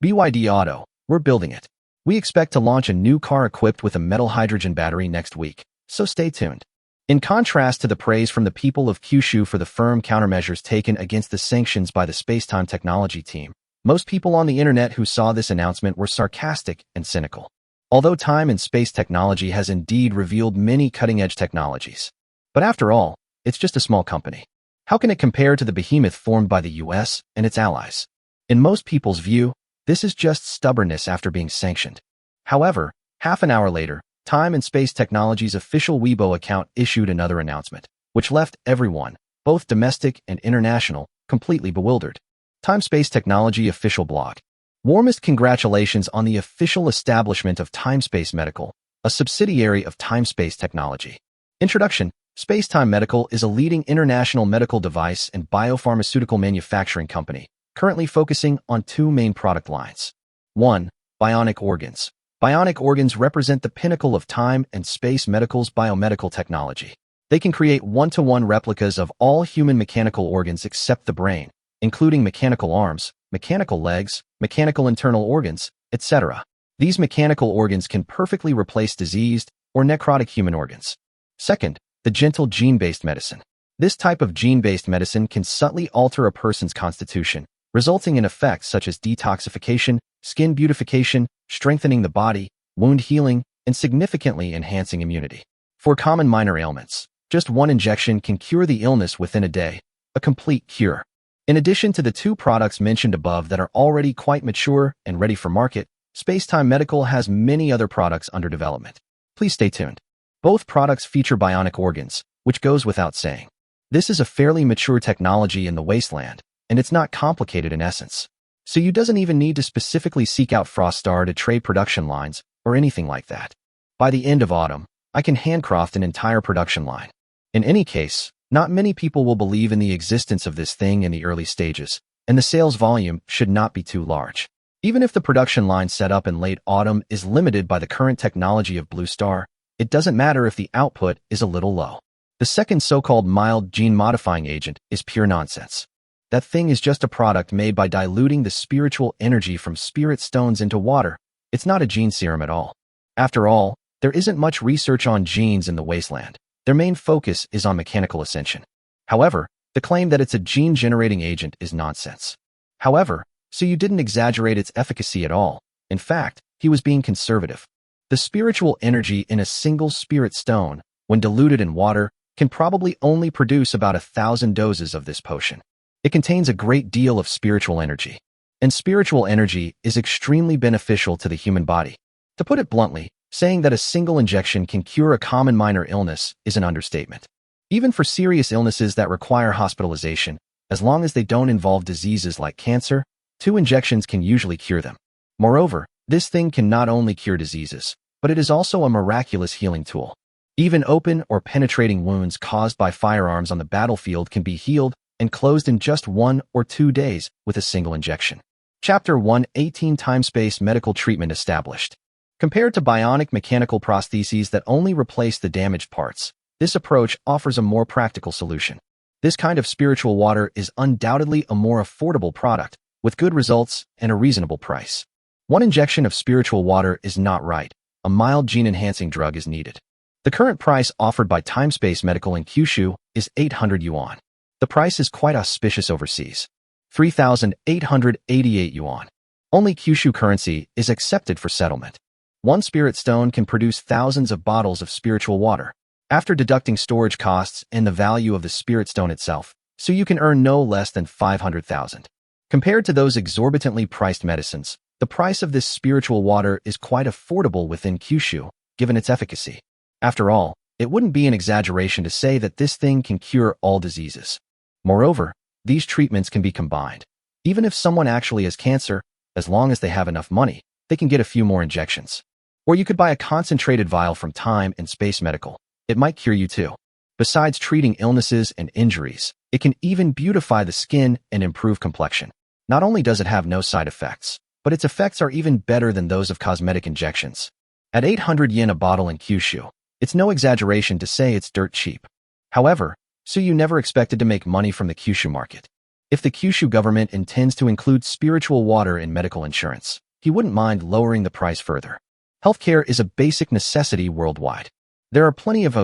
BYD Auto. We're building it. We expect to launch a new car equipped with a metal hydrogen battery next week, so stay tuned. In contrast to the praise from the people of Kyushu for the firm countermeasures taken against the sanctions by the Spacetime Technology team, most people on the internet who saw this announcement were sarcastic and cynical. Although time and space technology has indeed revealed many cutting-edge technologies. But after all, it's just a small company. How can it compare to the behemoth formed by the US and its allies? In most people's view, this is just stubbornness after being sanctioned. However, half an hour later, Time and Space Technology's official Weibo account issued another announcement, which left everyone, both domestic and international, completely bewildered. Time Space Technology official blog. Warmest congratulations on the official establishment of Time-Space Medical, a subsidiary of Time-Space Technology. Introduction. Spacetime Medical is a leading international medical device and biopharmaceutical manufacturing company, currently focusing on two main product lines. 1. Bionic organs. Bionic organs represent the pinnacle of time and space medical's biomedical technology. They can create one-to-one replicas of all human mechanical organs except the brain, including mechanical arms, mechanical legs, mechanical internal organs, etc. These mechanical organs can perfectly replace diseased or necrotic human organs. Second, the gentle gene-based medicine. This type of gene-based medicine can subtly alter a person's constitution, resulting in effects such as detoxification, skin beautification, strengthening the body, wound healing, and significantly enhancing immunity. For common minor ailments, just one injection can cure the illness within a day, a complete cure. In addition to the two products mentioned above that are already quite mature and ready for market, Spacetime Medical has many other products under development. Please stay tuned. Both products feature bionic organs, which goes without saying. This is a fairly mature technology in the wasteland, and it's not complicated in essence. So you doesn't even need to specifically seek out Frostar to trade production lines or anything like that. By the end of autumn, I can handcraft an entire production line. In any case, not many people will believe in the existence of this thing in the early stages, and the sales volume should not be too large. Even if the production line set up in late autumn is limited by the current technology of Blue Star, it doesn't matter if the output is a little low. The second so-called mild gene-modifying agent is pure nonsense. That thing is just a product made by diluting the spiritual energy from spirit stones into water, It's not a gene serum at all. After all, there isn't much research on genes in the wasteland. Their main focus is on mechanical ascension. However, the claim that it's a gene-generating agent is nonsense. However, Suyu didn't exaggerate its efficacy at all. In fact, he was being conservative. The spiritual energy in a single spirit stone, when diluted in water, can probably only produce about 1,000 doses of this potion. It contains a great deal of spiritual energy. And spiritual energy is extremely beneficial to the human body. To put it bluntly, saying that a single injection can cure a common minor illness is an understatement. Even for serious illnesses that require hospitalization, as long as they don't involve diseases like cancer, 2 injections can usually cure them. Moreover, this thing can not only cure diseases, but it is also a miraculous healing tool. Even open or penetrating wounds caused by firearms on the battlefield can be healed and closed in just 1 or 2 days with a single injection. Chapter 1: 18 Time-Space Medical Treatment Established. Compared to bionic mechanical prostheses that only replace the damaged parts, this approach offers a more practical solution. This kind of spiritual water is undoubtedly a more affordable product, with good results and a reasonable price. 1 injection of spiritual water is not right. A mild gene-enhancing drug is needed. The current price offered by Time-Space Medical in Kyushu is 800 yuan. The price is quite auspicious overseas. 3,888 yuan. Only Kyushu currency is accepted for settlement. 1 spirit stone can produce thousands of bottles of spiritual water. After deducting storage costs and the value of the spirit stone itself, so you can earn no less than 500,000. Compared to those exorbitantly priced medicines, the price of this spiritual water is quite affordable within Kyushu, given its efficacy. After all, it wouldn't be an exaggeration to say that this thing can cure all diseases. Moreover, these treatments can be combined. Even if someone actually has cancer, as long as they have enough money, they can get a few more injections. Or you could buy a concentrated vial from Time and Space Medical. It might cure you too. Besides treating illnesses and injuries, it can even beautify the skin and improve complexion. Not only does it have no side effects, but its effects are even better than those of cosmetic injections. At 800 yen a bottle in Kyushu, it's no exaggeration to say it's dirt cheap. However, Suyu never expected to make money from the Kyushu market. If the Kyushu government intends to include spiritual water in medical insurance, he wouldn't mind lowering the price further. Healthcare is a basic necessity worldwide. There are plenty of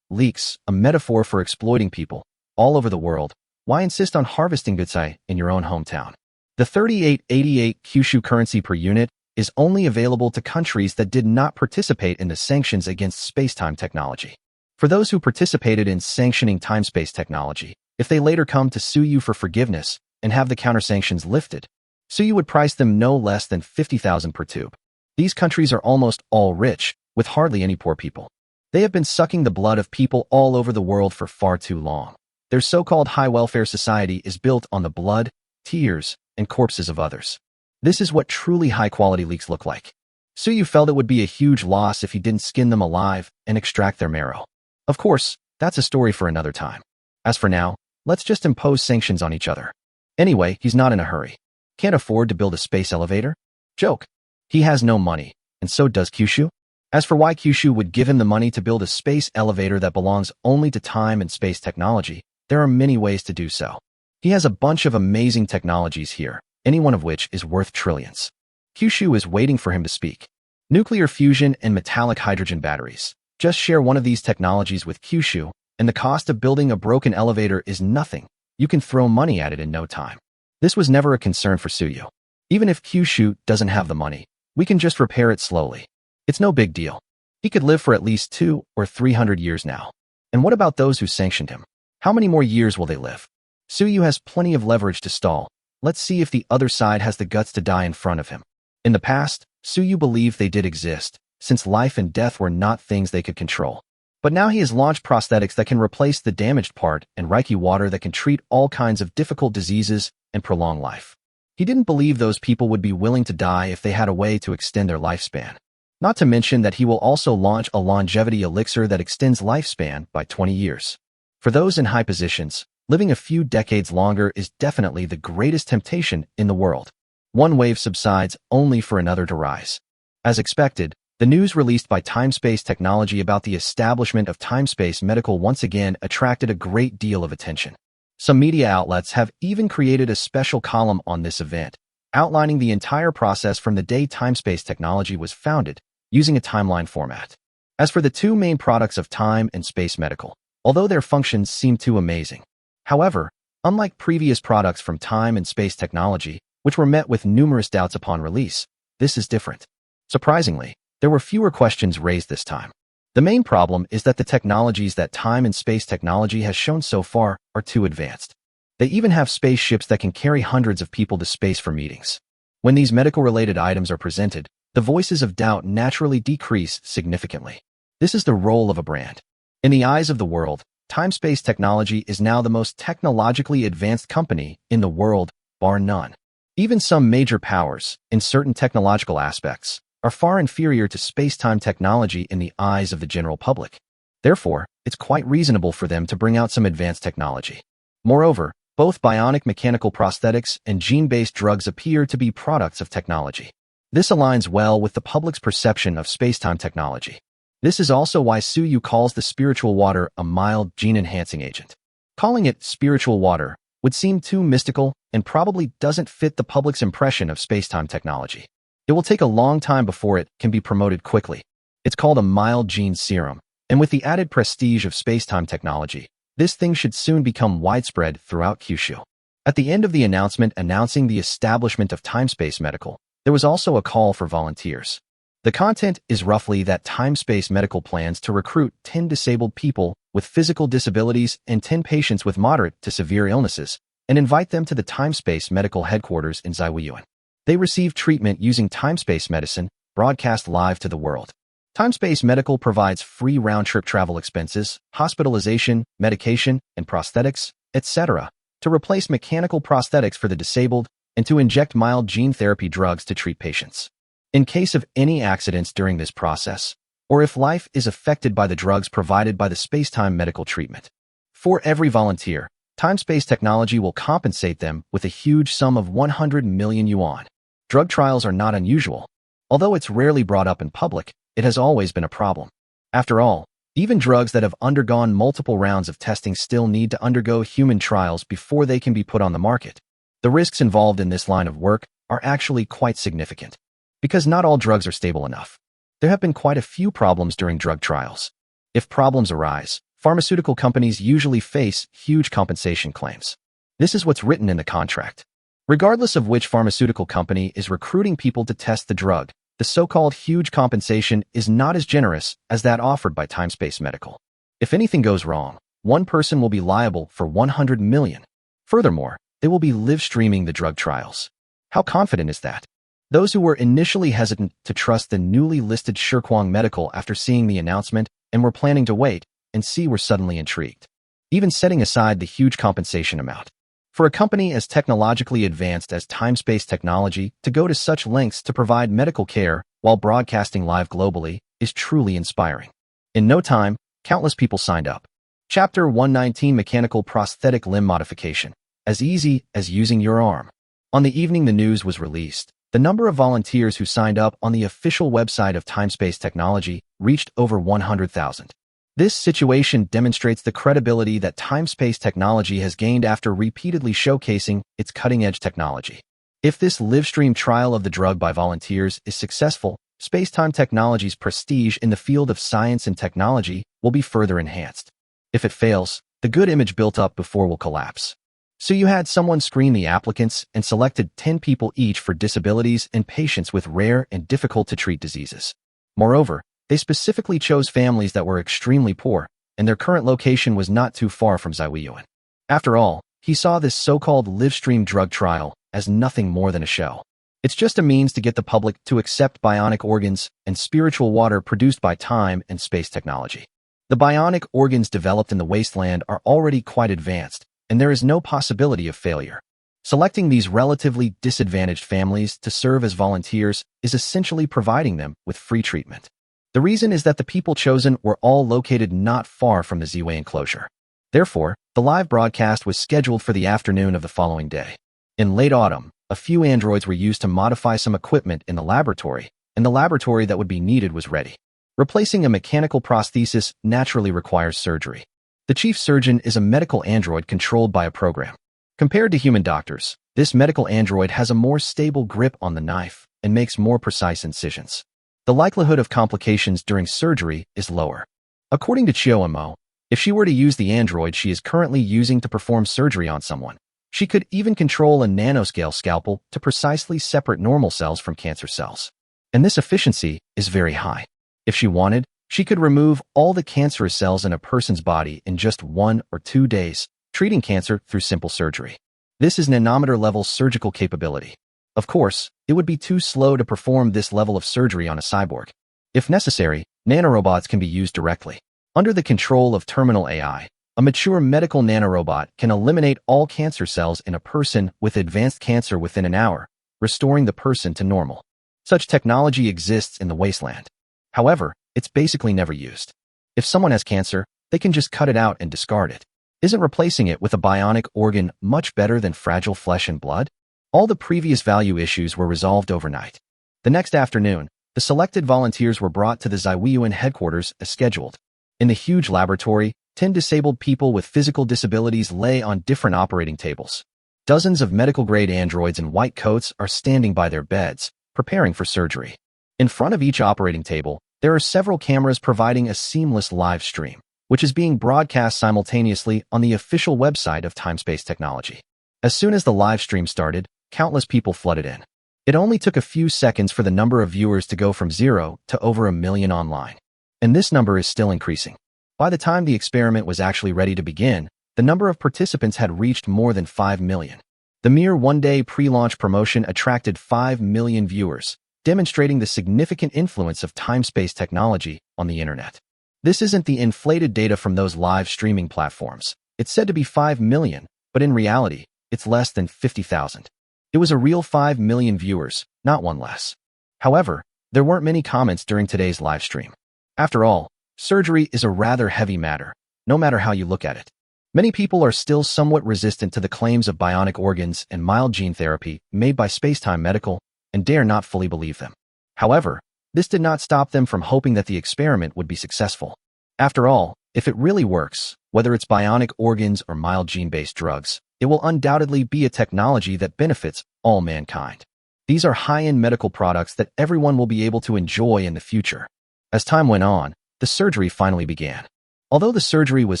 leaks, a metaphor for exploiting people, all over the world. Why insist on harvesting gutsai in your own hometown? The 3888 Kyushu currency per unit is only available to countries that did not participate in the sanctions against spacetime technology. For those who participated in sanctioning time-space technology, if they later come to sue you for forgiveness and have the counter-sanctions lifted, Suyu would price them no less than 50,000 per tube. These countries are almost all rich, with hardly any poor people. They have been sucking the blood of people all over the world for far too long. Their so-called high-welfare society is built on the blood, tears, and corpses of others. This is what truly high-quality leaks look like. Suyu felt it would be a huge loss if he didn't skin them alive and extract their marrow. Of course, that's a story for another time. As for now, let's just impose sanctions on each other. Anyway, he's not in a hurry. Can't afford to build a space elevator? Joke. He has no money, and so does Kyushu. As for why Kyushu would give him the money to build a space elevator that belongs only to time and space technology, there are many ways to do so. He has a bunch of amazing technologies here, any one of which is worth trillions. Kyushu is waiting for him to speak. Nuclear fusion and metallic hydrogen batteries. Just share one of these technologies with Kyushu, and the cost of building a broken elevator is nothing. You can throw money at it in no time. This was never a concern for Suyu. Even if Kyushu doesn't have the money, we can just repair it slowly. It's no big deal. He could live for at least 200 or 300 years now. And what about those who sanctioned him? How many more years will they live? Suyu has plenty of leverage to stall. Let's see if the other side has the guts to die in front of him. In the past, Suyu believed they did exist, since life and death were not things they could control. But now he has launched prosthetics that can replace the damaged part and Reiki water that can treat all kinds of difficult diseases and prolong life. He didn't believe those people would be willing to die if they had a way to extend their lifespan. Not to mention that he will also launch a longevity elixir that extends lifespan by 20 years. For those in high positions, living a few decades longer is definitely the greatest temptation in the world. One wave subsides only for another to rise. As expected, the news released by Time-Space Technology about the establishment of Time-Space Medical once again attracted a great deal of attention. Some media outlets have even created a special column on this event. outlining the entire process from the day time-space technology was founded, using a timeline format. As for the two main products of time and space medical, although their functions seem too amazing. However, unlike previous products from time and space technology, which were met with numerous doubts upon release, this is different. Surprisingly, there were fewer questions raised this time. The main problem is that the technologies that time and space technology has shown so far are too advanced. They even have spaceships that can carry hundreds of people to space for meetings. When these medical-related items are presented, the voices of doubt naturally decrease significantly. This is the role of a brand. In the eyes of the world, time-space technology is now the most technologically advanced company in the world, bar none. Even some major powers, in certain technological aspects, are far inferior to space-time technology in the eyes of the general public. Therefore, it's quite reasonable for them to bring out some advanced technology. Moreover, both bionic mechanical prosthetics and gene-based drugs appear to be products of technology. This aligns well with the public's perception of space-time technology. This is also why Suyu calls the spiritual water a mild gene-enhancing agent. Calling it spiritual water would seem too mystical and probably doesn't fit the public's impression of space-time technology. It will take a long time before it can be promoted quickly. It's called a mild gene serum, and with the added prestige of space-time technology, this thing should soon become widespread throughout Kyushu. At the end of the announcement announcing the establishment of Time-Space Medical, there was also a call for volunteers. The content is roughly that Time-Space Medical plans to recruit 10 disabled people with physical disabilities and 10 patients with moderate to severe illnesses and invite them to the Time-Space Medical headquarters in Zaiwuyuan. They receive treatment using time-space medicine, broadcast live to the world. Time-Space Medical provides free round-trip travel expenses, hospitalization, medication, and prosthetics, etc., to replace mechanical prosthetics for the disabled and to inject mild gene therapy drugs to treat patients. In case of any accidents during this process, or if life is affected by the drugs provided by the space-time medical treatment, for every volunteer, time-space technology will compensate them with a huge sum of 100 million yuan. Drug trials are not unusual. Although it's rarely brought up in public, it has always been a problem. After all, even drugs that have undergone multiple rounds of testing still need to undergo human trials before they can be put on the market. The risks involved in this line of work are actually quite significant, because not all drugs are stable enough. There have been quite a few problems during drug trials. If problems arise, pharmaceutical companies usually face huge compensation claims. This is what's written in the contract. Regardless of which pharmaceutical company is recruiting people to test the drug, the so-called huge compensation is not as generous as that offered by Time-Space Medical. If anything goes wrong, one person will be liable for 100 million. Furthermore, they will be live-streaming the drug trials. How confident is that? Those who were initially hesitant to trust the newly listed Shirkwang Medical after seeing the announcement and were planning to wait and see were suddenly intrigued. Even setting aside the huge compensation amount. For a company as technologically advanced as time-space technology to go to such lengths to provide medical care while broadcasting live globally is truly inspiring. In no time, countless people signed up. Chapter 119 Mechanical Prosthetic Limb Modification. As easy as using your arm. On the evening the news was released, the number of volunteers who signed up on the official website of Time-Space Technology reached over 100,000. This situation demonstrates the credibility that time-space technology has gained after repeatedly showcasing its cutting-edge technology. If this live-stream trial of the drug by volunteers is successful, space-time technology's prestige in the field of science and technology will be further enhanced. If it fails, the good image built up before will collapse. So you had someone screen the applicants and selected 10 people each for disabilities and patients with rare and difficult-to-treat diseases. Moreover, they specifically chose families that were extremely poor, and their current location was not too far from Zaiwuyuan. After all, he saw this so-called live-stream drug trial as nothing more than a show. It's just a means to get the public to accept bionic organs and spiritual water produced by time and space technology. The bionic organs developed in the wasteland are already quite advanced, and there is no possibility of failure. Selecting these relatively disadvantaged families to serve as volunteers is essentially providing them with free treatment. The reason is that the people chosen were all located not far from the Ziwei enclosure. Therefore, the live broadcast was scheduled for the afternoon of the following day. In late autumn, a few androids were used to modify some equipment in the laboratory, and the laboratory that would be needed was ready. Replacing a mechanical prosthesis naturally requires surgery. The chief surgeon is a medical android controlled by a program. Compared to human doctors, this medical android has a more stable grip on the knife and makes more precise incisions. The likelihood of complications during surgery is lower. According to Chiomo, if she were to use the android she is currently using to perform surgery on someone, she could even control a nanoscale scalpel to precisely separate normal cells from cancer cells. And this efficiency is very high. If she wanted, she could remove all the cancerous cells in a person's body in just 1 or 2 days, treating cancer through simple surgery. This is nanometer-level surgical capability. Of course, it would be too slow to perform this level of surgery on a cyborg. If necessary, nanorobots can be used directly. Under the control of terminal AI, a mature medical nanorobot can eliminate all cancer cells in a person with advanced cancer within an hour, restoring the person to normal. Such technology exists in the wasteland. However, it's basically never used. If someone has cancer, they can just cut it out and discard it. Isn't replacing it with a bionic organ much better than fragile flesh and blood? All the previous value issues were resolved overnight. The next afternoon, the selected volunteers were brought to the Ziwiyuan headquarters as scheduled. In the huge laboratory, 10 disabled people with physical disabilities lay on different operating tables. Dozens of medical-grade androids in white coats are standing by their beds, preparing for surgery. In front of each operating table, there are several cameras providing a seamless live stream, which is being broadcast simultaneously on the official website of Timespace Technology. As soon as the live stream started, countless people flooded in. It only took a few seconds for the number of viewers to go from 0 to over 1 million online. And this number is still increasing. By the time the experiment was actually ready to begin, the number of participants had reached more than 5 million. The mere one-day pre-launch promotion attracted 5 million viewers, demonstrating the significant influence of time-space technology on the internet. This isn't the inflated data from those live streaming platforms. It's said to be 5 million, but in reality, it's less than 50,000. It was a real 5 million viewers, not one less. However, there weren't many comments during today's live stream. After all, surgery is a rather heavy matter, no matter how you look at it. Many people are still somewhat resistant to the claims of bionic organs and mild gene therapy made by Spacetime Medical and dare not fully believe them. However, this did not stop them from hoping that the experiment would be successful. After all, if it really works, whether it's bionic organs or mild gene-based drugs, it will undoubtedly be a technology that benefits all mankind. These are high-end medical products that everyone will be able to enjoy in the future. As time went on, the surgery finally began. Although the surgery was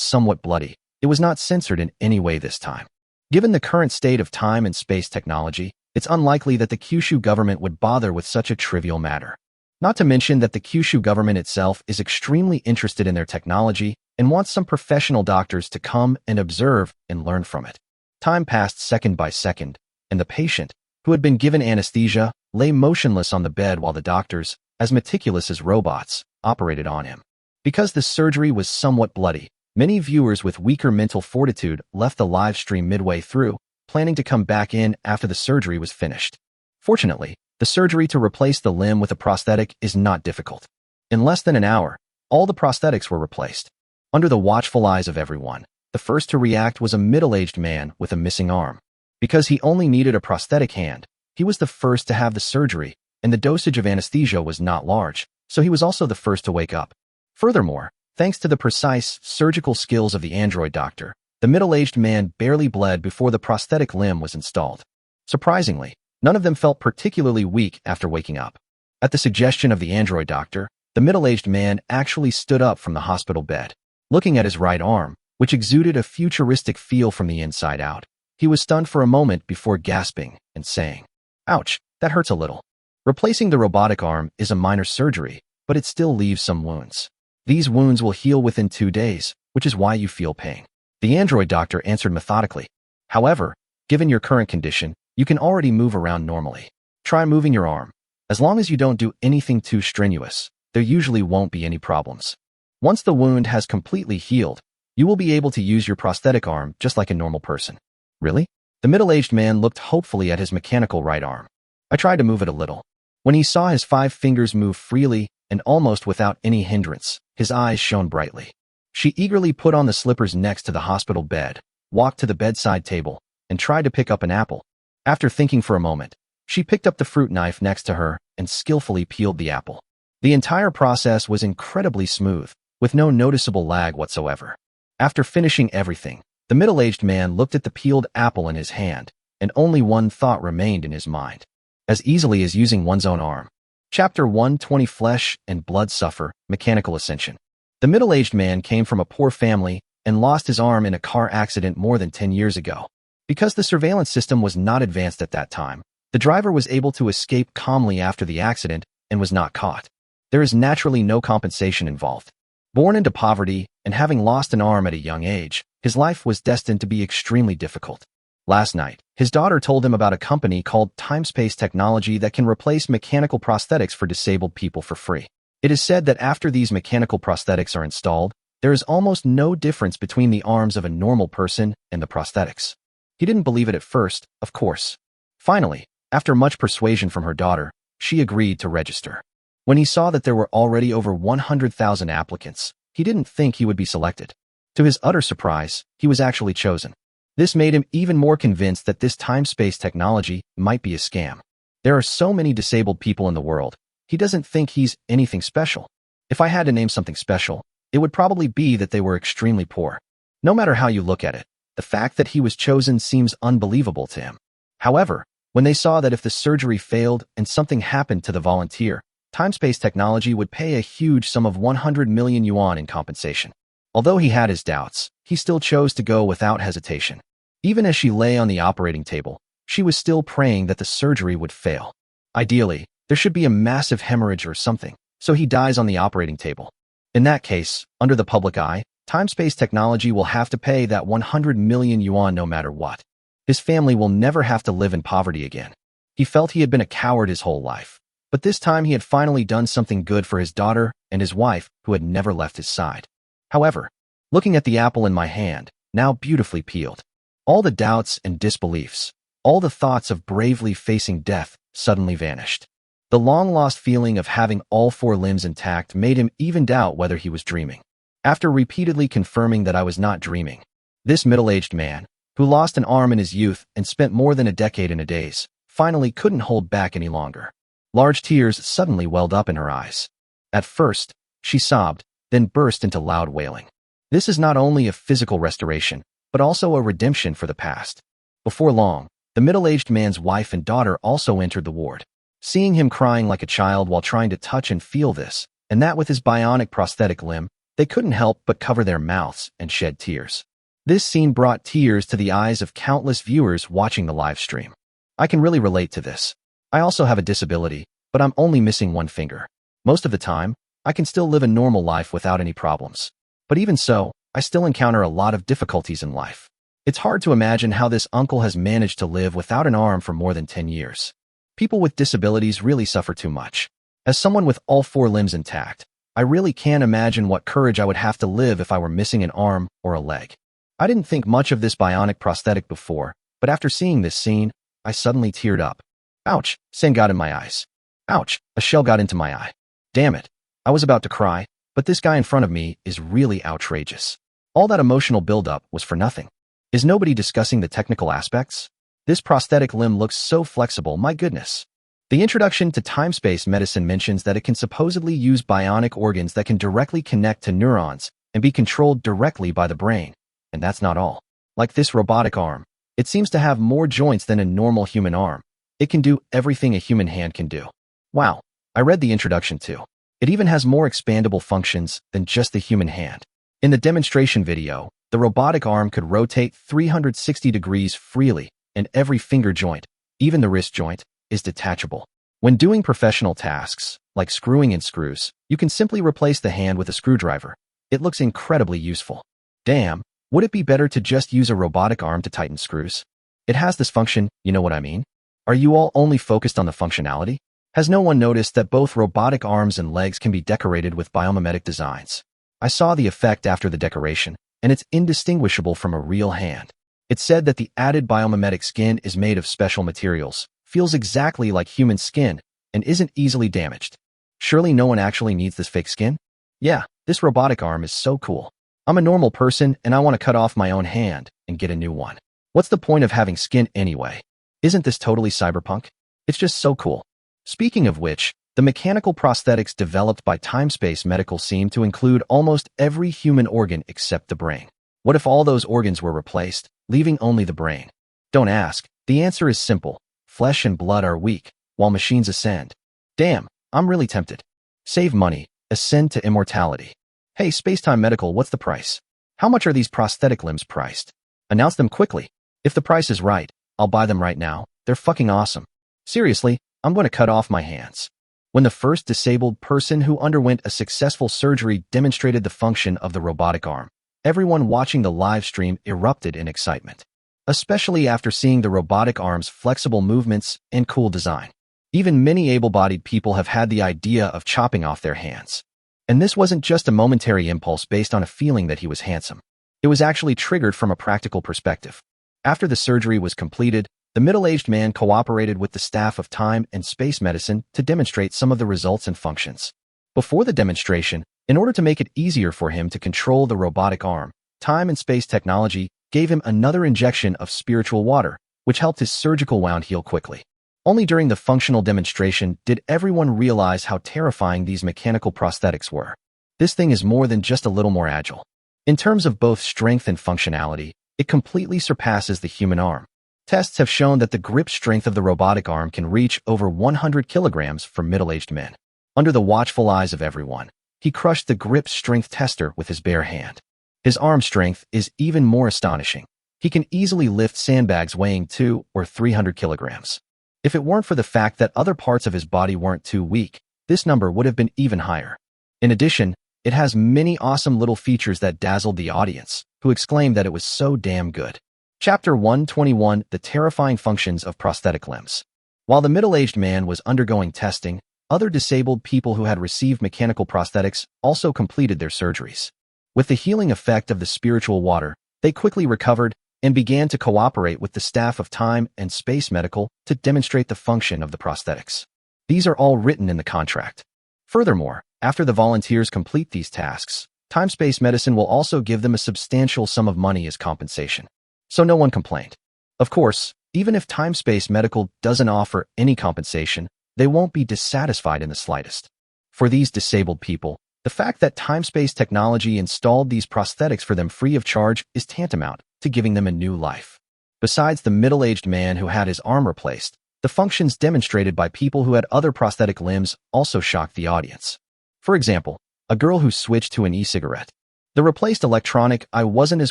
somewhat bloody, it was not censored in any way this time. Given the current state of time and space technology, it's unlikely that the Kyushu government would bother with such a trivial matter. Not to mention that the Kyushu government itself is extremely interested in their technology and wants some professional doctors to come and observe and learn from it. Time passed second by second, and the patient, who had been given anesthesia, lay motionless on the bed while the doctors, as meticulous as robots, operated on him. Because the surgery was somewhat bloody, many viewers with weaker mental fortitude left the live stream midway through, planning to come back in after the surgery was finished. Fortunately, the surgery to replace the limb with a prosthetic is not difficult. In less than an hour, all the prosthetics were replaced. Under the watchful eyes of everyone, the first to react was a middle-aged man with a missing arm. Because he only needed a prosthetic hand, he was the first to have the surgery, and the dosage of anesthesia was not large, so he was also the first to wake up. Furthermore, thanks to the precise surgical skills of the android doctor, the middle-aged man barely bled before the prosthetic limb was installed. Surprisingly, none of them felt particularly weak after waking up. At the suggestion of the android doctor, the middle-aged man actually stood up from the hospital bed. Looking at his right arm, which exuded a futuristic feel from the inside out, he was stunned for a moment before gasping and saying, "Ouch, that hurts a little." Replacing the robotic arm is a minor surgery, but it still leaves some wounds. These wounds will heal within 2 days, which is why you feel pain. The android doctor answered methodically. However, given your current condition, you can already move around normally. Try moving your arm. As long as you don't do anything too strenuous, there usually won't be any problems. Once the wound has completely healed, you will be able to use your prosthetic arm just like a normal person. Really? The middle-aged man looked hopefully at his mechanical right arm. I tried to move it a little. When he saw his 5 fingers move freely and almost without any hindrance, his eyes shone brightly. She eagerly put on the slippers next to the hospital bed, walked to the bedside table, and tried to pick up an apple. After thinking for a moment, she picked up the fruit knife next to her and skillfully peeled the apple. The entire process was incredibly smooth, with no noticeable lag whatsoever. After finishing everything, The middle-aged man looked at the peeled apple in his hand, and only one thought remained in his mind. As easily as using one's own arm. Chapter 120 Flesh and Blood Suffer, Mechanical Ascension. The middle-aged man came from a poor family and lost his arm in a car accident more than 10 years ago. Because the surveillance system was not advanced at that time, the driver was able to escape calmly after the accident and was not caught. There is naturally no compensation involved. Born into poverty and having lost an arm at a young age, his life was destined to be extremely difficult. Last night, his daughter told him about a company called Time-Space Technology that can replace mechanical prosthetics for disabled people for free. It is said that after these mechanical prosthetics are installed, there is almost no difference between the arms of a normal person and the prosthetics. He didn't believe it at first, of course. Finally, after much persuasion from her daughter, she agreed to register. When he saw that there were already over 100,000 applicants, he didn't think he would be selected. To his utter surprise, he was actually chosen. This made him even more convinced that this time-space technology might be a scam. There are so many disabled people in the world, he doesn't think he's anything special. If I had to name something special, it would probably be that they were extremely poor. No matter how you look at it, the fact that he was chosen seems unbelievable to him. However, when they saw that if the surgery failed and something happened to the volunteer, time-space technology would pay a huge sum of 100 million yuan in compensation. Although he had his doubts, he still chose to go without hesitation. Even as she lay on the operating table, she was still praying that the surgery would fail. Ideally, there should be a massive hemorrhage or something, so he dies on the operating table. In that case, under the public eye, time-space technology will have to pay that 100 million yuan no matter what. His family will never have to live in poverty again. He felt he had been a coward his whole life, but this time he had finally done something good for his daughter and his wife, who had never left his side. However, looking at the apple in my hand, now beautifully peeled, all the doubts and disbeliefs, all the thoughts of bravely facing death suddenly vanished. The long-lost feeling of having all four limbs intact made him even doubt whether he was dreaming. After repeatedly confirming that I was not dreaming, this middle-aged man, who lost an arm in his youth and spent more than a decade in a daze, finally couldn't hold back any longer. Large tears suddenly welled up in her eyes. At first, she sobbed, then burst into loud wailing. This is not only a physical restoration, but also a redemption for the past. Before long, the middle-aged man's wife and daughter also entered the ward. Seeing him crying like a child while trying to touch and feel this, and that with his bionic prosthetic limb, they couldn't help but cover their mouths and shed tears. This scene brought tears to the eyes of countless viewers watching the live stream. I can really relate to this. I also have a disability, but I'm only missing one finger. Most of the time, I can still live a normal life without any problems. But even so, I still encounter a lot of difficulties in life. It's hard to imagine how this uncle has managed to live without an arm for more than 10 years. People with disabilities really suffer too much. As someone with all four limbs intact, I really can't imagine what courage I would have to live if I were missing an arm or a leg. I didn't think much of this bionic prosthetic before, but after seeing this scene, I suddenly teared up. Ouch, sand got in my eyes. Ouch, a shell got into my eye. Damn it. I was about to cry, but this guy in front of me is really outrageous. All that emotional buildup was for nothing. Is nobody discussing the technical aspects? This prosthetic limb looks so flexible, my goodness. The introduction to time-space medicine mentions that it can supposedly use bionic organs that can directly connect to neurons and be controlled directly by the brain. And that's not all. Like this robotic arm, it seems to have more joints than a normal human arm. It can do everything a human hand can do. Wow, I read the introduction too. It even has more expandable functions than just the human hand. In the demonstration video, the robotic arm could rotate 360 degrees freely, and every finger joint, even the wrist joint, is detachable. When doing professional tasks, like screwing in screws, you can simply replace the hand with a screwdriver. It looks incredibly useful. Damn, would it be better to just use a robotic arm to tighten screws? It has this function, you know what I mean? Are you all only focused on the functionality? Has no one noticed that both robotic arms and legs can be decorated with biomimetic designs? I saw the effect after the decoration, and it's indistinguishable from a real hand. It's said that the added biomimetic skin is made of special materials, feels exactly like human skin, and isn't easily damaged. Surely no one actually needs this fake skin? Yeah, this robotic arm is so cool. I'm a normal person and I want to cut off my own hand and get a new one. What's the point of having skin anyway? Isn't this totally cyberpunk? It's just so cool. Speaking of which, the mechanical prosthetics developed by Time-Space Medical seem to include almost every human organ except the brain. What if all those organs were replaced, leaving only the brain? Don't ask. The answer is simple. Flesh and blood are weak, while machines ascend. Damn, I'm really tempted. Save money. Ascend to immortality. Hey, Spacetime Medical, what's the price? How much are these prosthetic limbs priced? Announce them quickly. If the price is right, I'll buy them right now. They're fucking awesome. Seriously, I'm going to cut off my hands. When the first disabled person who underwent a successful surgery demonstrated the function of the robotic arm, everyone watching the live stream erupted in excitement, especially after seeing the robotic arm's flexible movements and cool design. Even many able-bodied people have had the idea of chopping off their hands. And this wasn't just a momentary impulse based on a feeling that he was handsome. It was actually triggered from a practical perspective. After the surgery was completed, the middle-aged man cooperated with the staff of time and space medicine to demonstrate some of the results and functions. Before the demonstration, in order to make it easier for him to control the robotic arm, time and space technology gave him another injection of spiritual water, which helped his surgical wound heal quickly. Only during the functional demonstration did everyone realize how terrifying these mechanical prosthetics were. This thing is more than just a little more agile. In terms of both strength and functionality, it completely surpasses the human arm. Tests have shown that the grip strength of the robotic arm can reach over 100 kilograms for middle-aged men. Under the watchful eyes of everyone, he crushed the grip strength tester with his bare hand. His arm strength is even more astonishing. He can easily lift sandbags weighing 200 or 300 kilograms. If it weren't for the fact that other parts of his body weren't too weak, this number would have been even higher. In addition, it has many awesome little features that dazzled the audience, who exclaimed that it was so damn good. Chapter 121: The Terrifying Functions of Prosthetic Limbs. While the middle-aged man was undergoing testing, other disabled people who had received mechanical prosthetics also completed their surgeries. With the healing effect of the spiritual water, they quickly recovered and began to cooperate with the staff of Time and Space Medical to demonstrate the function of the prosthetics. These are all written in the contract. Furthermore, after the volunteers complete these tasks, Time Space Medicine will also give them a substantial sum of money as compensation. So no one complained. Of course, even if Time Space Medical doesn't offer any compensation, they won't be dissatisfied in the slightest. For these disabled people, the fact that Time Space Technology installed these prosthetics for them free of charge is tantamount to giving them a new life. Besides the middle-aged man who had his arm replaced, the functions demonstrated by people who had other prosthetic limbs also shocked the audience. For example, a girl who switched to an e-cigarette. The replaced electronic eye wasn't as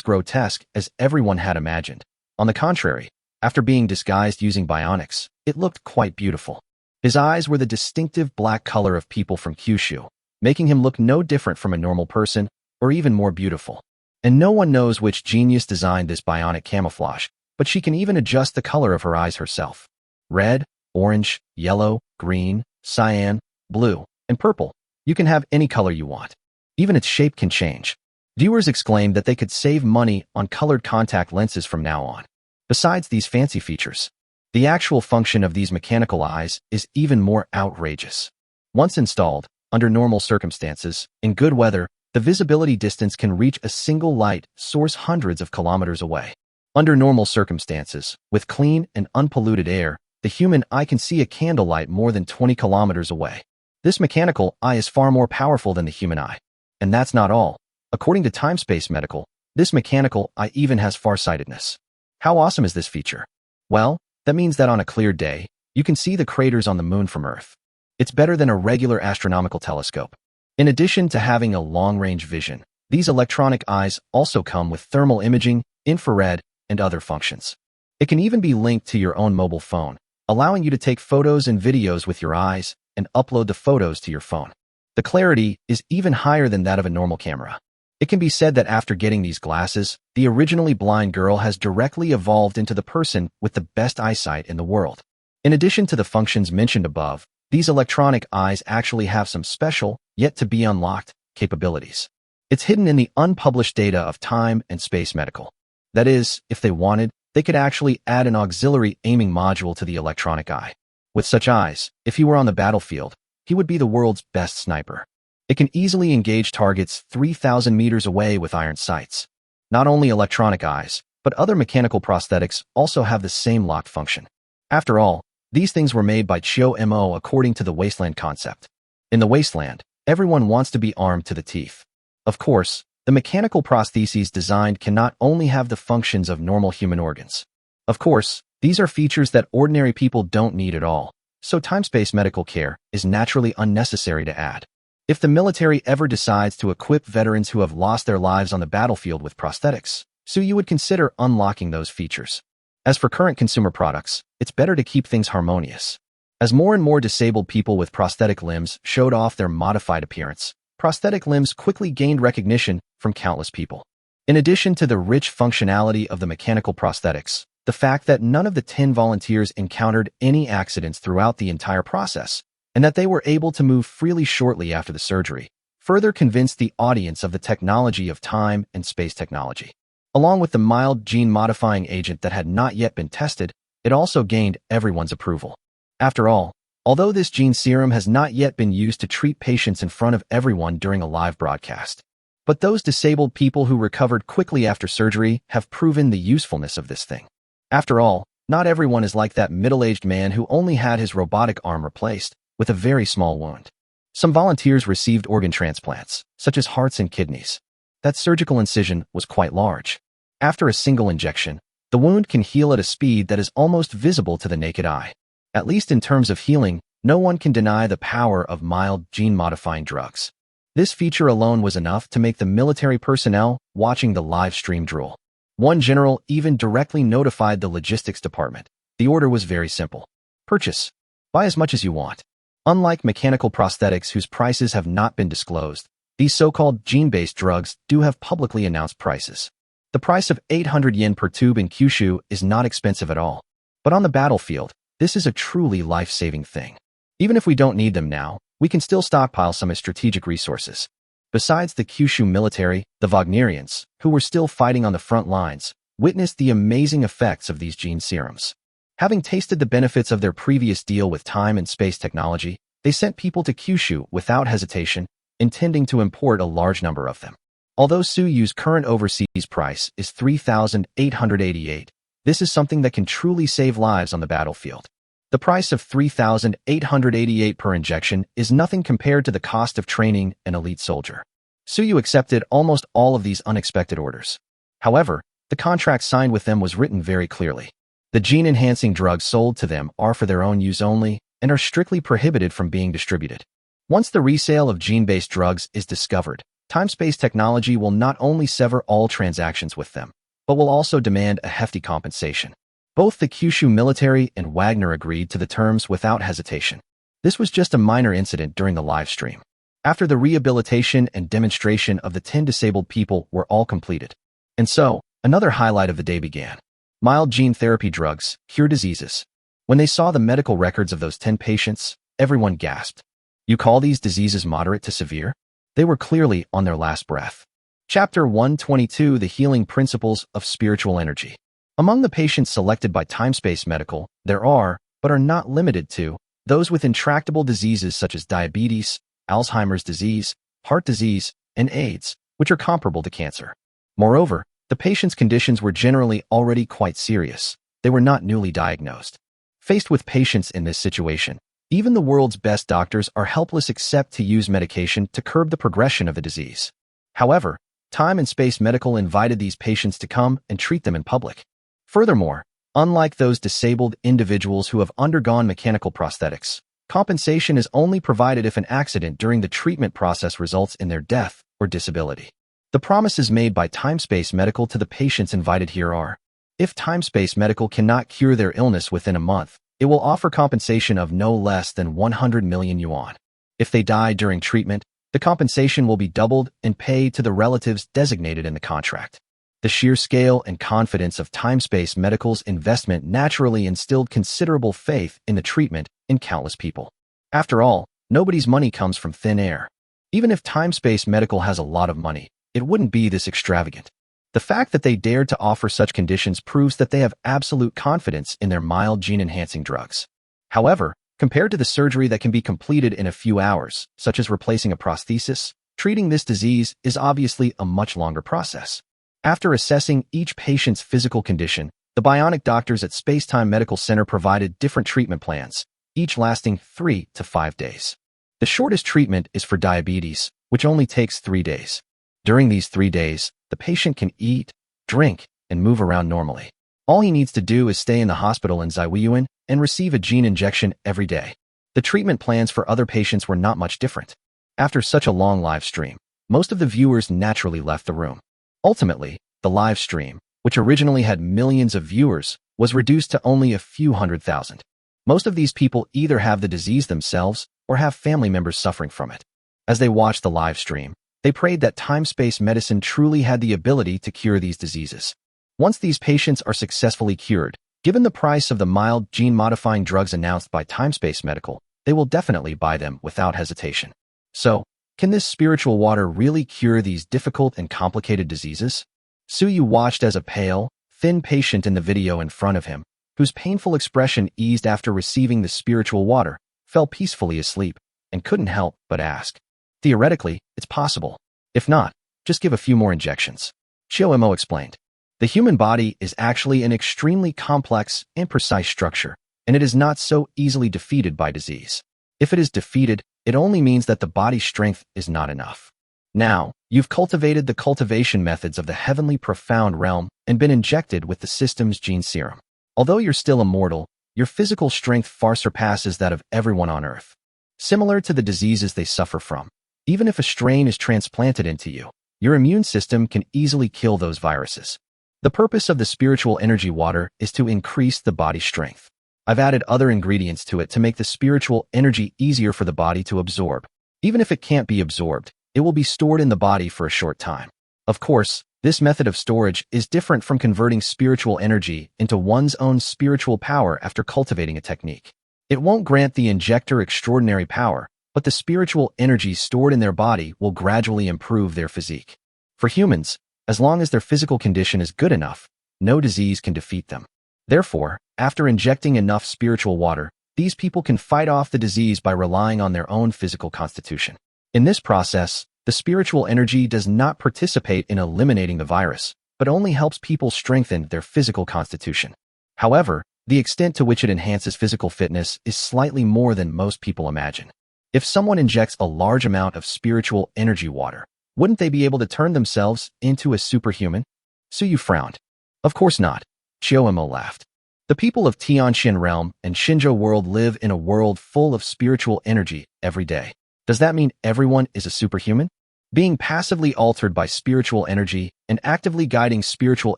grotesque as everyone had imagined. On the contrary, after being disguised using bionics, it looked quite beautiful. His eyes were the distinctive black color of people from Kyushu, making him look no different from a normal person, or even more beautiful. And no one knows which genius designed this bionic camouflage, but she can even adjust the color of her eyes herself. Red, orange, yellow, green, cyan, blue, and purple. You can have any color you want. Even its shape can change. Viewers exclaimed that they could save money on colored contact lenses from now on. Besides these fancy features, the actual function of these mechanical eyes is even more outrageous. Once installed, under normal circumstances, in good weather, the visibility distance can reach a single light source hundreds of kilometers away. Under normal circumstances, with clean and unpolluted air, the human eye can see a candlelight more than 20 kilometers away. This mechanical eye is far more powerful than the human eye. And that's not all. According to Time Space Medical, this mechanical eye even has farsightedness. How awesome is this feature? Well, that means that on a clear day, you can see the craters on the moon from Earth. It's better than a regular astronomical telescope. In addition to having a long-range vision, these electronic eyes also come with thermal imaging, infrared, and other functions. It can even be linked to your own mobile phone, allowing you to take photos and videos with your eyes and upload the photos to your phone. The clarity is even higher than that of a normal camera. It can be said that after getting these glasses, the originally blind girl has directly evolved into the person with the best eyesight in the world. In addition to the functions mentioned above, these electronic eyes actually have some special, yet-to-be unlocked, capabilities. It's hidden in the unpublished data of Time and Space Medical. That is, if they wanted, they could actually add an auxiliary aiming module to the electronic eye. With such eyes, if he were on the battlefield, he would be the world's best sniper. It can easily engage targets 3,000 meters away with iron sights. Not only electronic eyes, but other mechanical prosthetics also have the same locked function. After all, these things were made by Chio Mo according to the wasteland concept. In the wasteland, everyone wants to be armed to the teeth. Of course, The mechanical prostheses designed can not only have the functions of normal human organs. Of course, these are features that ordinary people don't need at all, so time-space medical care is naturally unnecessary to add. If the military ever decides to equip veterans who have lost their lives on the battlefield with prosthetics, so you would consider unlocking those features. As for current consumer products, it's better to keep things harmonious. As more and more disabled people with prosthetic limbs showed off their modified appearance, prosthetic limbs quickly gained recognition from countless people. In addition to the rich functionality of the mechanical prosthetics, the fact that none of the 10 volunteers encountered any accidents throughout the entire process, and that they were able to move freely shortly after the surgery, further convinced the audience of the technology of time and space technology. Along with the mild gene-modifying agent that had not yet been tested, it also gained everyone's approval. After all, although this gene serum has not yet been used to treat patients in front of everyone during a live broadcast, but those disabled people who recovered quickly after surgery have proven the usefulness of this thing. After all, not everyone is like that middle-aged man who only had his robotic arm replaced with a very small wound. Some volunteers received organ transplants, such as hearts and kidneys. That surgical incision was quite large. After a single injection, the wound can heal at a speed that is almost visible to the naked eye. At least in terms of healing, no one can deny the power of mild gene-modifying drugs. This feature alone was enough to make the military personnel watching the live stream drool. One general even directly notified the logistics department. The order was very simple. Purchase. Buy as much as you want. Unlike mechanical prosthetics whose prices have not been disclosed, these so-called gene-based drugs do have publicly announced prices. The price of 800 yen per tube in Kyushu is not expensive at all. But on the battlefield, this is a truly life-saving thing. Even if we don't need them now, we can still stockpile some as strategic resources. Besides the Kyushu military, the Wagnerians, who were still fighting on the front lines, witnessed the amazing effects of these gene serums. Having tasted the benefits of their previous deal with time and space technology, they sent people to Kyushu without hesitation, intending to import a large number of them. Although Suyu's current overseas price is 3,888, this is something that can truly save lives on the battlefield. The price of 3,888 per injection is nothing compared to the cost of training an elite soldier. Suyu accepted almost all of these unexpected orders. However, the contract signed with them was written very clearly. The gene-enhancing drugs sold to them are for their own use only and are strictly prohibited from being distributed. Once the resale of gene-based drugs is discovered, time-space technology will not only sever all transactions with them, but will also demand a hefty compensation. Both the Kyushu military and Wagner agreed to the terms without hesitation. This was just a minor incident during the live stream. After the rehabilitation and demonstration of the 10 disabled people were all completed. And so, another highlight of the day began. Mild gene therapy drugs cure diseases. When they saw the medical records of those 10 patients, everyone gasped. You call these diseases moderate to severe? They were clearly on their last breath. Chapter 122: The Healing Principles of Spiritual Energy. Among the patients selected by Timespace Medical, there are, but are not limited to, those with intractable diseases such as diabetes, Alzheimer's disease, heart disease, and AIDS, which are comparable to cancer. Moreover, the patient's conditions were generally already quite serious. They were not newly diagnosed. Faced with patients in this situation, even the world's best doctors are helpless except to use medication to curb the progression of the disease. However, Time and Space Medical invited these patients to come and treat them in public. Furthermore, unlike those disabled individuals who have undergone mechanical prosthetics, compensation is only provided if an accident during the treatment process results in their death or disability. The promises made by Timespace Medical to the patients invited here are: if Timespace Medical cannot cure their illness within a month, it will offer compensation of no less than 100 million yuan. If they die during treatment, the compensation will be doubled and paid to the relatives designated in the contract. The sheer scale and confidence of Timespace Medical's investment naturally instilled considerable faith in the treatment in countless people. After all, nobody's money comes from thin air. Even if Timespace Medical has a lot of money, it wouldn't be this extravagant. The fact that they dared to offer such conditions proves that they have absolute confidence in their mild gene-enhancing drugs. However, compared to the surgery that can be completed in a few hours, such as replacing a prosthesis, treating this disease is obviously a much longer process. After assessing each patient's physical condition, the bionic doctors at Spacetime Medical Center provided different treatment plans, each lasting 3 to 5 days. The shortest treatment is for diabetes, which only takes 3 days. During these 3 days, the patient can eat, drink, and move around normally. All he needs to do is stay in the hospital in Zaiwiyuan and receive a gene injection every day. The treatment plans for other patients were not much different. After such a long live stream, most of the viewers naturally left the room. Ultimately, the live stream, which originally had millions of viewers, was reduced to only a few 100,000. Most of these people either have the disease themselves or have family members suffering from it. As they watched the live stream, they prayed that time-space medicine truly had the ability to cure these diseases. Once these patients are successfully cured, given the price of the mild gene-modifying drugs announced by Time-Space Medical, they will definitely buy them without hesitation. So, can this spiritual water really cure these difficult and complicated diseases? Suyu watched as a pale, thin patient in the video in front of him, whose painful expression eased after receiving the spiritual water, fell peacefully asleep, and couldn't help but ask. Theoretically, it's possible. If not, just give a few more injections. Chiomo explained. The human body is actually an extremely complex and precise structure, and it is not so easily defeated by disease. If it is defeated, it only means that the body's strength is not enough. Now, you've cultivated the cultivation methods of the heavenly profound realm and been injected with the system's gene serum. Although you're still immortal, your physical strength far surpasses that of everyone on Earth. Similar to the diseases they suffer from, even if a strain is transplanted into you, your immune system can easily kill those viruses. The purpose of the spiritual energy water is to increase the body's strength. I've added other ingredients to it to make the spiritual energy easier for the body to absorb. Even if it can't be absorbed, it will be stored in the body for a short time. Of course, this method of storage is different from converting spiritual energy into one's own spiritual power after cultivating a technique. It won't grant the injector extraordinary power, but the spiritual energy stored in their body will gradually improve their physique. For humans, as long as their physical condition is good enough, no disease can defeat them. Therefore, after injecting enough spiritual water, these people can fight off the disease by relying on their own physical constitution. In this process, the spiritual energy does not participate in eliminating the virus, but only helps people strengthen their physical constitution. However, the extent to which it enhances physical fitness is slightly more than most people imagine. If someone injects a large amount of spiritual energy water, wouldn't they be able to turn themselves into a superhuman? Suyu frowned. Of course not. Chioemo laughed. The people of Tianxian Realm and Shinzhou World live in a world full of spiritual energy every day. Does that mean everyone is a superhuman? Being passively altered by spiritual energy and actively guiding spiritual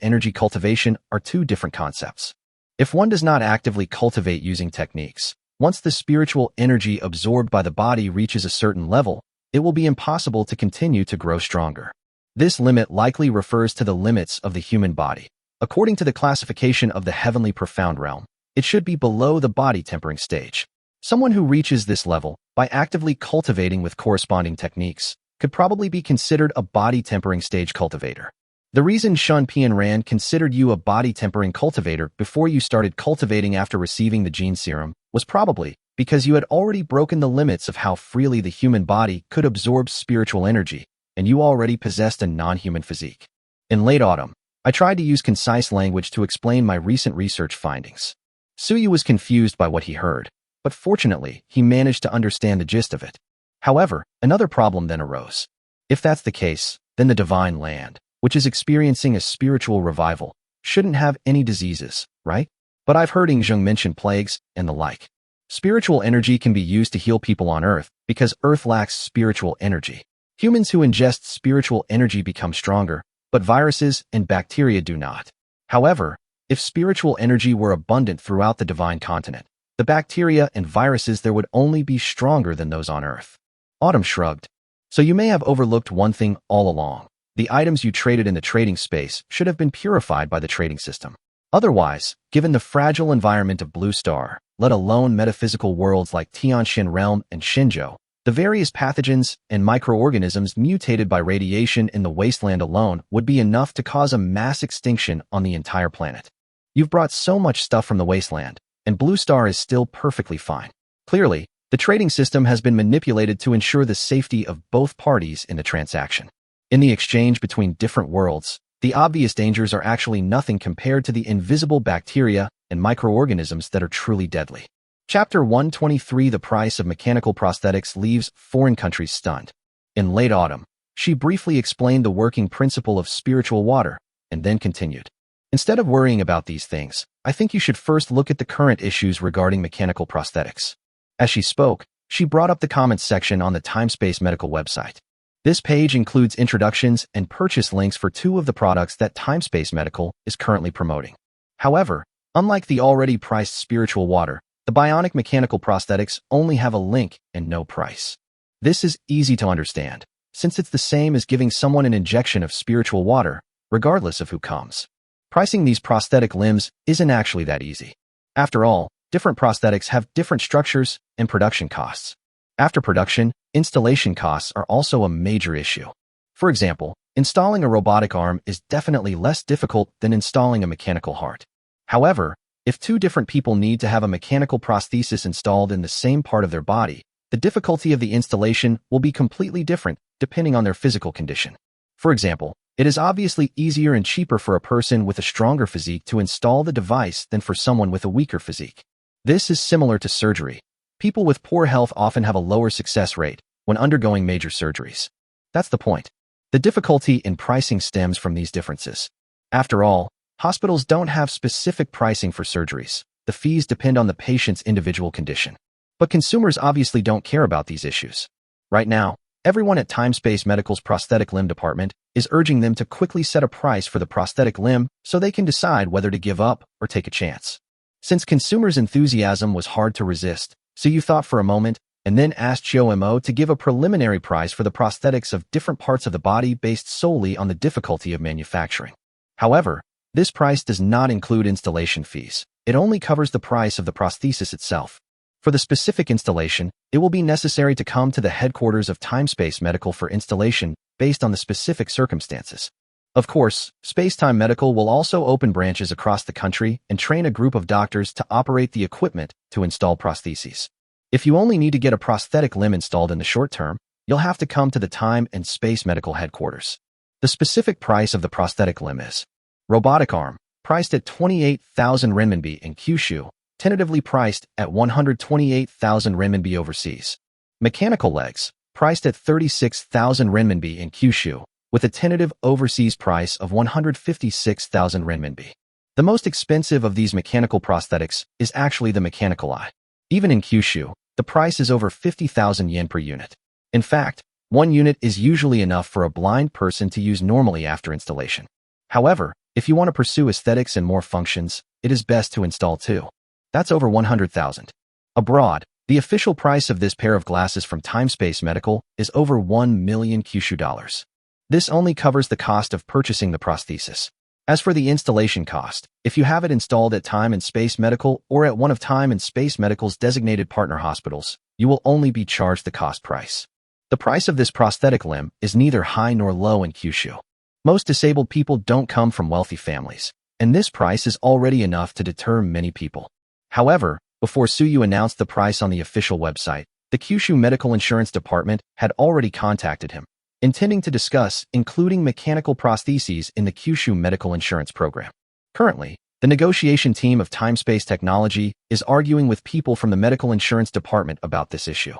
energy cultivation are two different concepts. If one does not actively cultivate using techniques, once the spiritual energy absorbed by the body reaches a certain level, it will be impossible to continue to grow stronger. This limit likely refers to the limits of the human body. According to the classification of the heavenly profound realm, it should be below the body tempering stage. Someone who reaches this level, by actively cultivating with corresponding techniques, could probably be considered a body tempering stage cultivator. The reason Shun Pian Ran considered you a body tempering cultivator before you started cultivating after receiving the gene serum was probably because you had already broken the limits of how freely the human body could absorb spiritual energy, and you already possessed a non-human physique. In late autumn, I tried to use concise language to explain my recent research findings. Suyu was confused by what he heard, but fortunately, he managed to understand the gist of it. However, another problem then arose. If that's the case, then the divine land, which is experiencing a spiritual revival, shouldn't have any diseases, right? But I've heard Yingzheng mention plagues and the like. Spiritual energy can be used to heal people on Earth because Earth lacks spiritual energy. Humans who ingest spiritual energy become stronger, but viruses and bacteria do not. However, if spiritual energy were abundant throughout the divine continent, the bacteria and viruses there would only be stronger than those on Earth. Autumn shrugged. So you may have overlooked one thing all along. The items you traded in the trading space should have been purified by the trading system. Otherwise, given the fragile environment of Blue Star, let alone metaphysical worlds like Tianxian Realm and Shinzhou, the various pathogens and microorganisms mutated by radiation in the wasteland alone would be enough to cause a mass extinction on the entire planet. You've brought so much stuff from the wasteland, and Blue Star is still perfectly fine. Clearly, the trading system has been manipulated to ensure the safety of both parties in the transaction. In the exchange between different worlds, the obvious dangers are actually nothing compared to the invisible bacteria and microorganisms that are truly deadly. Chapter 123 The price of mechanical prosthetics leaves foreign countries stunned. In late autumn, She briefly explained the working principle of spiritual water, and then continued. Instead of worrying about these things, I think you should first look at the current issues regarding mechanical prosthetics. As she spoke, she brought up the comments section on the Timespace Medical website. This page includes introductions and purchase links for two of the products that Timespace Medical is currently promoting. However, unlike the already priced spiritual water, the bionic mechanical prosthetics only have a link and no price. This is easy to understand, since it's the same as giving someone an injection of spiritual water, regardless of who comes. Pricing these prosthetic limbs isn't actually that easy. After all, different prosthetics have different structures and production costs. After production, installation costs are also a major issue. For example, installing a robotic arm is definitely less difficult than installing a mechanical heart. However, if two different people need to have a mechanical prosthesis installed in the same part of their body, the difficulty of the installation will be completely different depending on their physical condition. For example, it is obviously easier and cheaper for a person with a stronger physique to install the device than for someone with a weaker physique. This is similar to surgery. People with poor health often have a lower success rate when undergoing major surgeries. That's the point. The difficulty in pricing stems from these differences. After all, hospitals don't have specific pricing for surgeries. The fees depend on the patient's individual condition. But consumers obviously don't care about these issues. Right now, everyone at Timespace Medical's prosthetic limb department is urging them to quickly set a price for the prosthetic limb so they can decide whether to give up or take a chance. Since consumers' enthusiasm was hard to resist, so you thought for a moment and then asked Chomo to give a preliminary price for the prosthetics of different parts of the body based solely on the difficulty of manufacturing. However, this price does not include installation fees. It only covers the price of the prosthesis itself. For the specific installation, it will be necessary to come to the headquarters of Timespace Medical for installation based on the specific circumstances. Of course, Spacetime Medical will also open branches across the country and train a group of doctors to operate the equipment to install prostheses. If you only need to get a prosthetic limb installed in the short term, you'll have to come to the Time and Space Medical headquarters. The specific price of the prosthetic limb is robotic arm, priced at 28,000 renminbi in Kyushu, tentatively priced at 128,000 renminbi overseas. Mechanical legs, priced at 36,000 renminbi in Kyushu, with a tentative overseas price of 156,000 renminbi. The most expensive of these mechanical prosthetics is actually the mechanical eye. Even in Kyushu, the price is over 50,000 yen per unit. In fact, one unit is usually enough for a blind person to use normally after installation. However, if you want to pursue aesthetics and more functions, it is best to install two. That's over 100,000. Abroad, the official price of this pair of glasses from Timespace Medical is over 1 million Kyushu dollars. This only covers the cost of purchasing the prosthesis. As for the installation cost, if you have it installed at Time and Space Medical or at one of Time and Space Medical's designated partner hospitals, you will only be charged the cost price. The price of this prosthetic limb is neither high nor low in Kyushu. Most disabled people don't come from wealthy families, and this price is already enough to deter many people. However, before Suyu announced the price on the official website, the Kyushu Medical Insurance Department had already contacted him, intending to discuss including mechanical prostheses in the Kyushu Medical Insurance Program. Currently, the negotiation team of Timespace Technology is arguing with people from the Medical Insurance Department about this issue.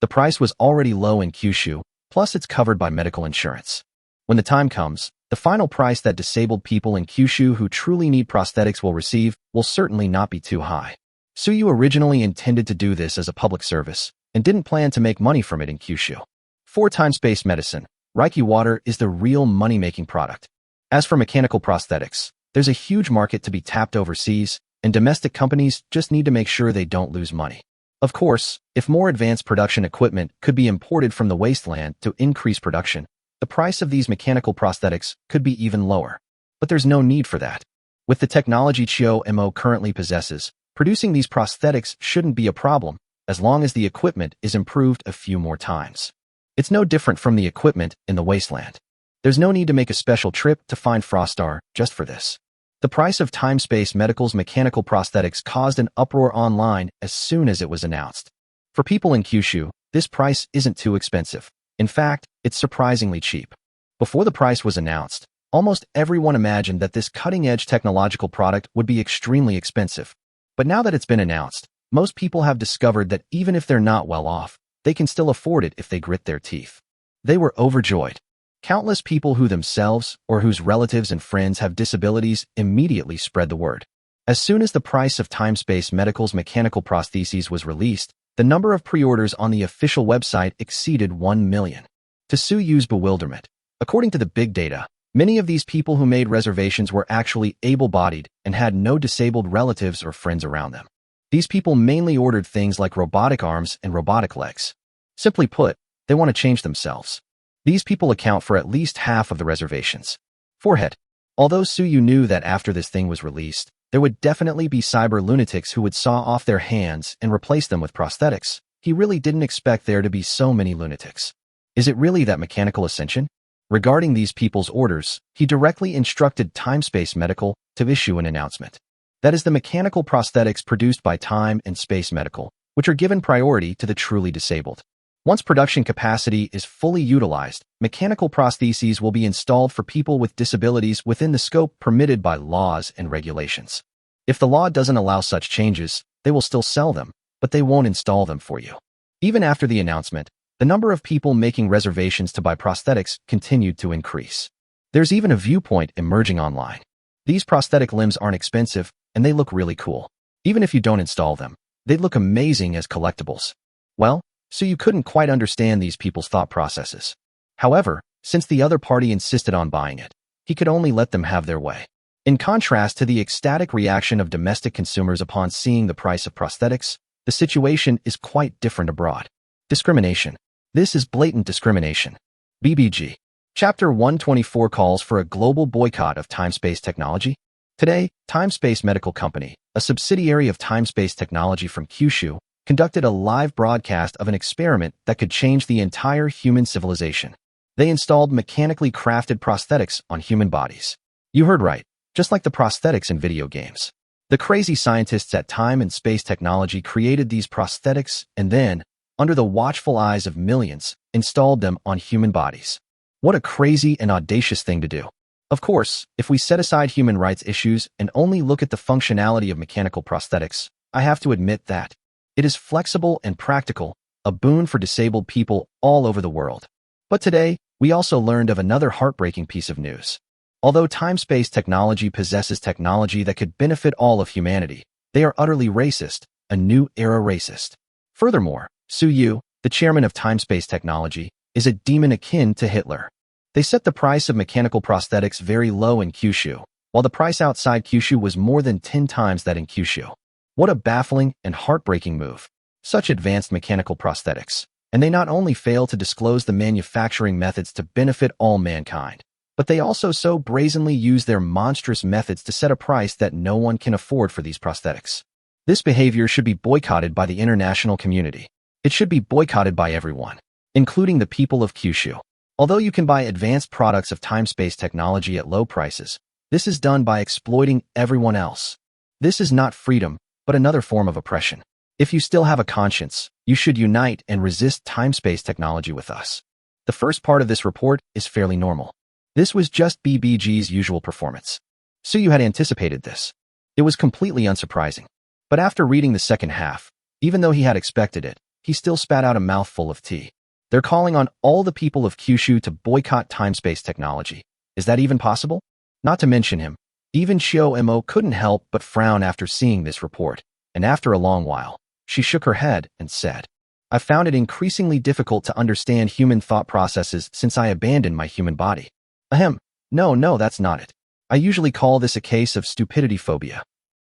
The price was already low in Kyushu, plus it's covered by medical insurance. When the time comes, the final price that disabled people in Kyushu who truly need prosthetics will receive will certainly not be too high. Suyu originally intended to do this as a public service and didn't plan to make money from it in Kyushu. For Timespace Medicine, Reiki water is the real money-making product. As for mechanical prosthetics, there's a huge market to be tapped overseas, and domestic companies just need to make sure they don't lose money. Of course, if more advanced production equipment could be imported from the wasteland to increase production, the price of these mechanical prosthetics could be even lower. But there's no need for that. With the technology Chomo currently possesses, producing these prosthetics shouldn't be a problem, as long as the equipment is improved a few more times. It's no different from the equipment in the wasteland. There's no need to make a special trip to find Frostar just for this. The price of Timespace Medical's mechanical prosthetics caused an uproar online as soon as it was announced. For people in Kyushu, this price isn't too expensive. In fact, it's surprisingly cheap. Before the price was announced, almost everyone imagined that this cutting-edge technological product would be extremely expensive. But now that it's been announced, most people have discovered that even if they're not well off, they can still afford it if they grit their teeth. They were overjoyed. Countless people who themselves or whose relatives and friends have disabilities immediately spread the word. As soon as the price of Time-Space Medical's mechanical prostheses was released, the number of pre-orders on the official website exceeded 1 million. To Su Yu's bewilderment, according to the big data, many of these people who made reservations were actually able-bodied and had no disabled relatives or friends around them. These people mainly ordered things like robotic arms and robotic legs. Simply put, they want to change themselves. These people account for at least half of the reservations. Forehead. Although Su Yu knew that after this thing was released, there would definitely be cyber lunatics who would saw off their hands and replace them with prosthetics, he really didn't expect there to be so many lunatics. Is it really that mechanical ascension? Regarding these people's orders, he directly instructed Time-Space Medical to issue an announcement. That is the mechanical prosthetics produced by Time and Space Medical, which are given priority to the truly disabled. Once production capacity is fully utilized, mechanical prostheses will be installed for people with disabilities within the scope permitted by laws and regulations. If the law doesn't allow such changes, they will still sell them, but they won't install them for you. Even after the announcement, the number of people making reservations to buy prosthetics continued to increase. There's even a viewpoint emerging online. These prosthetic limbs aren't expensive, and they look really cool. Even if you don't install them, they'd look amazing as collectibles. Well, so you couldn't quite understand these people's thought processes. However, since the other party insisted on buying it, he could only let them have their way. In contrast to the ecstatic reaction of domestic consumers upon seeing the price of prosthetics, the situation is quite different abroad. Discrimination. This is blatant discrimination. BBG. Chapter 124 calls for a global boycott of time-space technology. Today, Time-Space Medical Company, a subsidiary of Time-Space Technology from Kyushu, conducted a live broadcast of an experiment that could change the entire human civilization. They installed mechanically crafted prosthetics on human bodies. You heard right, just like the prosthetics in video games. The crazy scientists at Time and Space Technology created these prosthetics and then, under the watchful eyes of millions, installed them on human bodies. What a crazy and audacious thing to do. Of course, if we set aside human rights issues and only look at the functionality of mechanical prosthetics, I have to admit that it is flexible and practical, a boon for disabled people all over the world. But today, we also learned of another heartbreaking piece of news. Although Time-Space Technology possesses technology that could benefit all of humanity, they are utterly racist, a new era racist. Furthermore, Su Yu, the chairman of Time-Space Technology, is a demon akin to Hitler. They set the price of mechanical prosthetics very low in Kyushu, while the price outside Kyushu was more than 10 times that in Kyushu. What a baffling and heartbreaking move. Such advanced mechanical prosthetics. And they not only fail to disclose the manufacturing methods to benefit all mankind, but they also so brazenly use their monstrous methods to set a price that no one can afford for these prosthetics. This behavior should be boycotted by the international community. It should be boycotted by everyone, including the people of Kyushu. Although you can buy advanced products of time-space technology at low prices, this is done by exploiting everyone else. This is not freedom, but another form of oppression. If you still have a conscience, you should unite and resist time-space technology with us. The first part of this report is fairly normal. This was just BBG's usual performance. Su Yu had anticipated this. It was completely unsurprising. But after reading the second half, even though he had expected it, he still spat out a mouthful of tea. They're calling on all the people of Kyushu to boycott time-space technology. Is that even possible? Not to mention him. Even Shio Mo couldn't help but frown after seeing this report, and after a long while, she shook her head and said, I found it increasingly difficult to understand human thought processes since I abandoned my human body. Ahem. No, that's not it. I usually call this a case of stupidity phobia.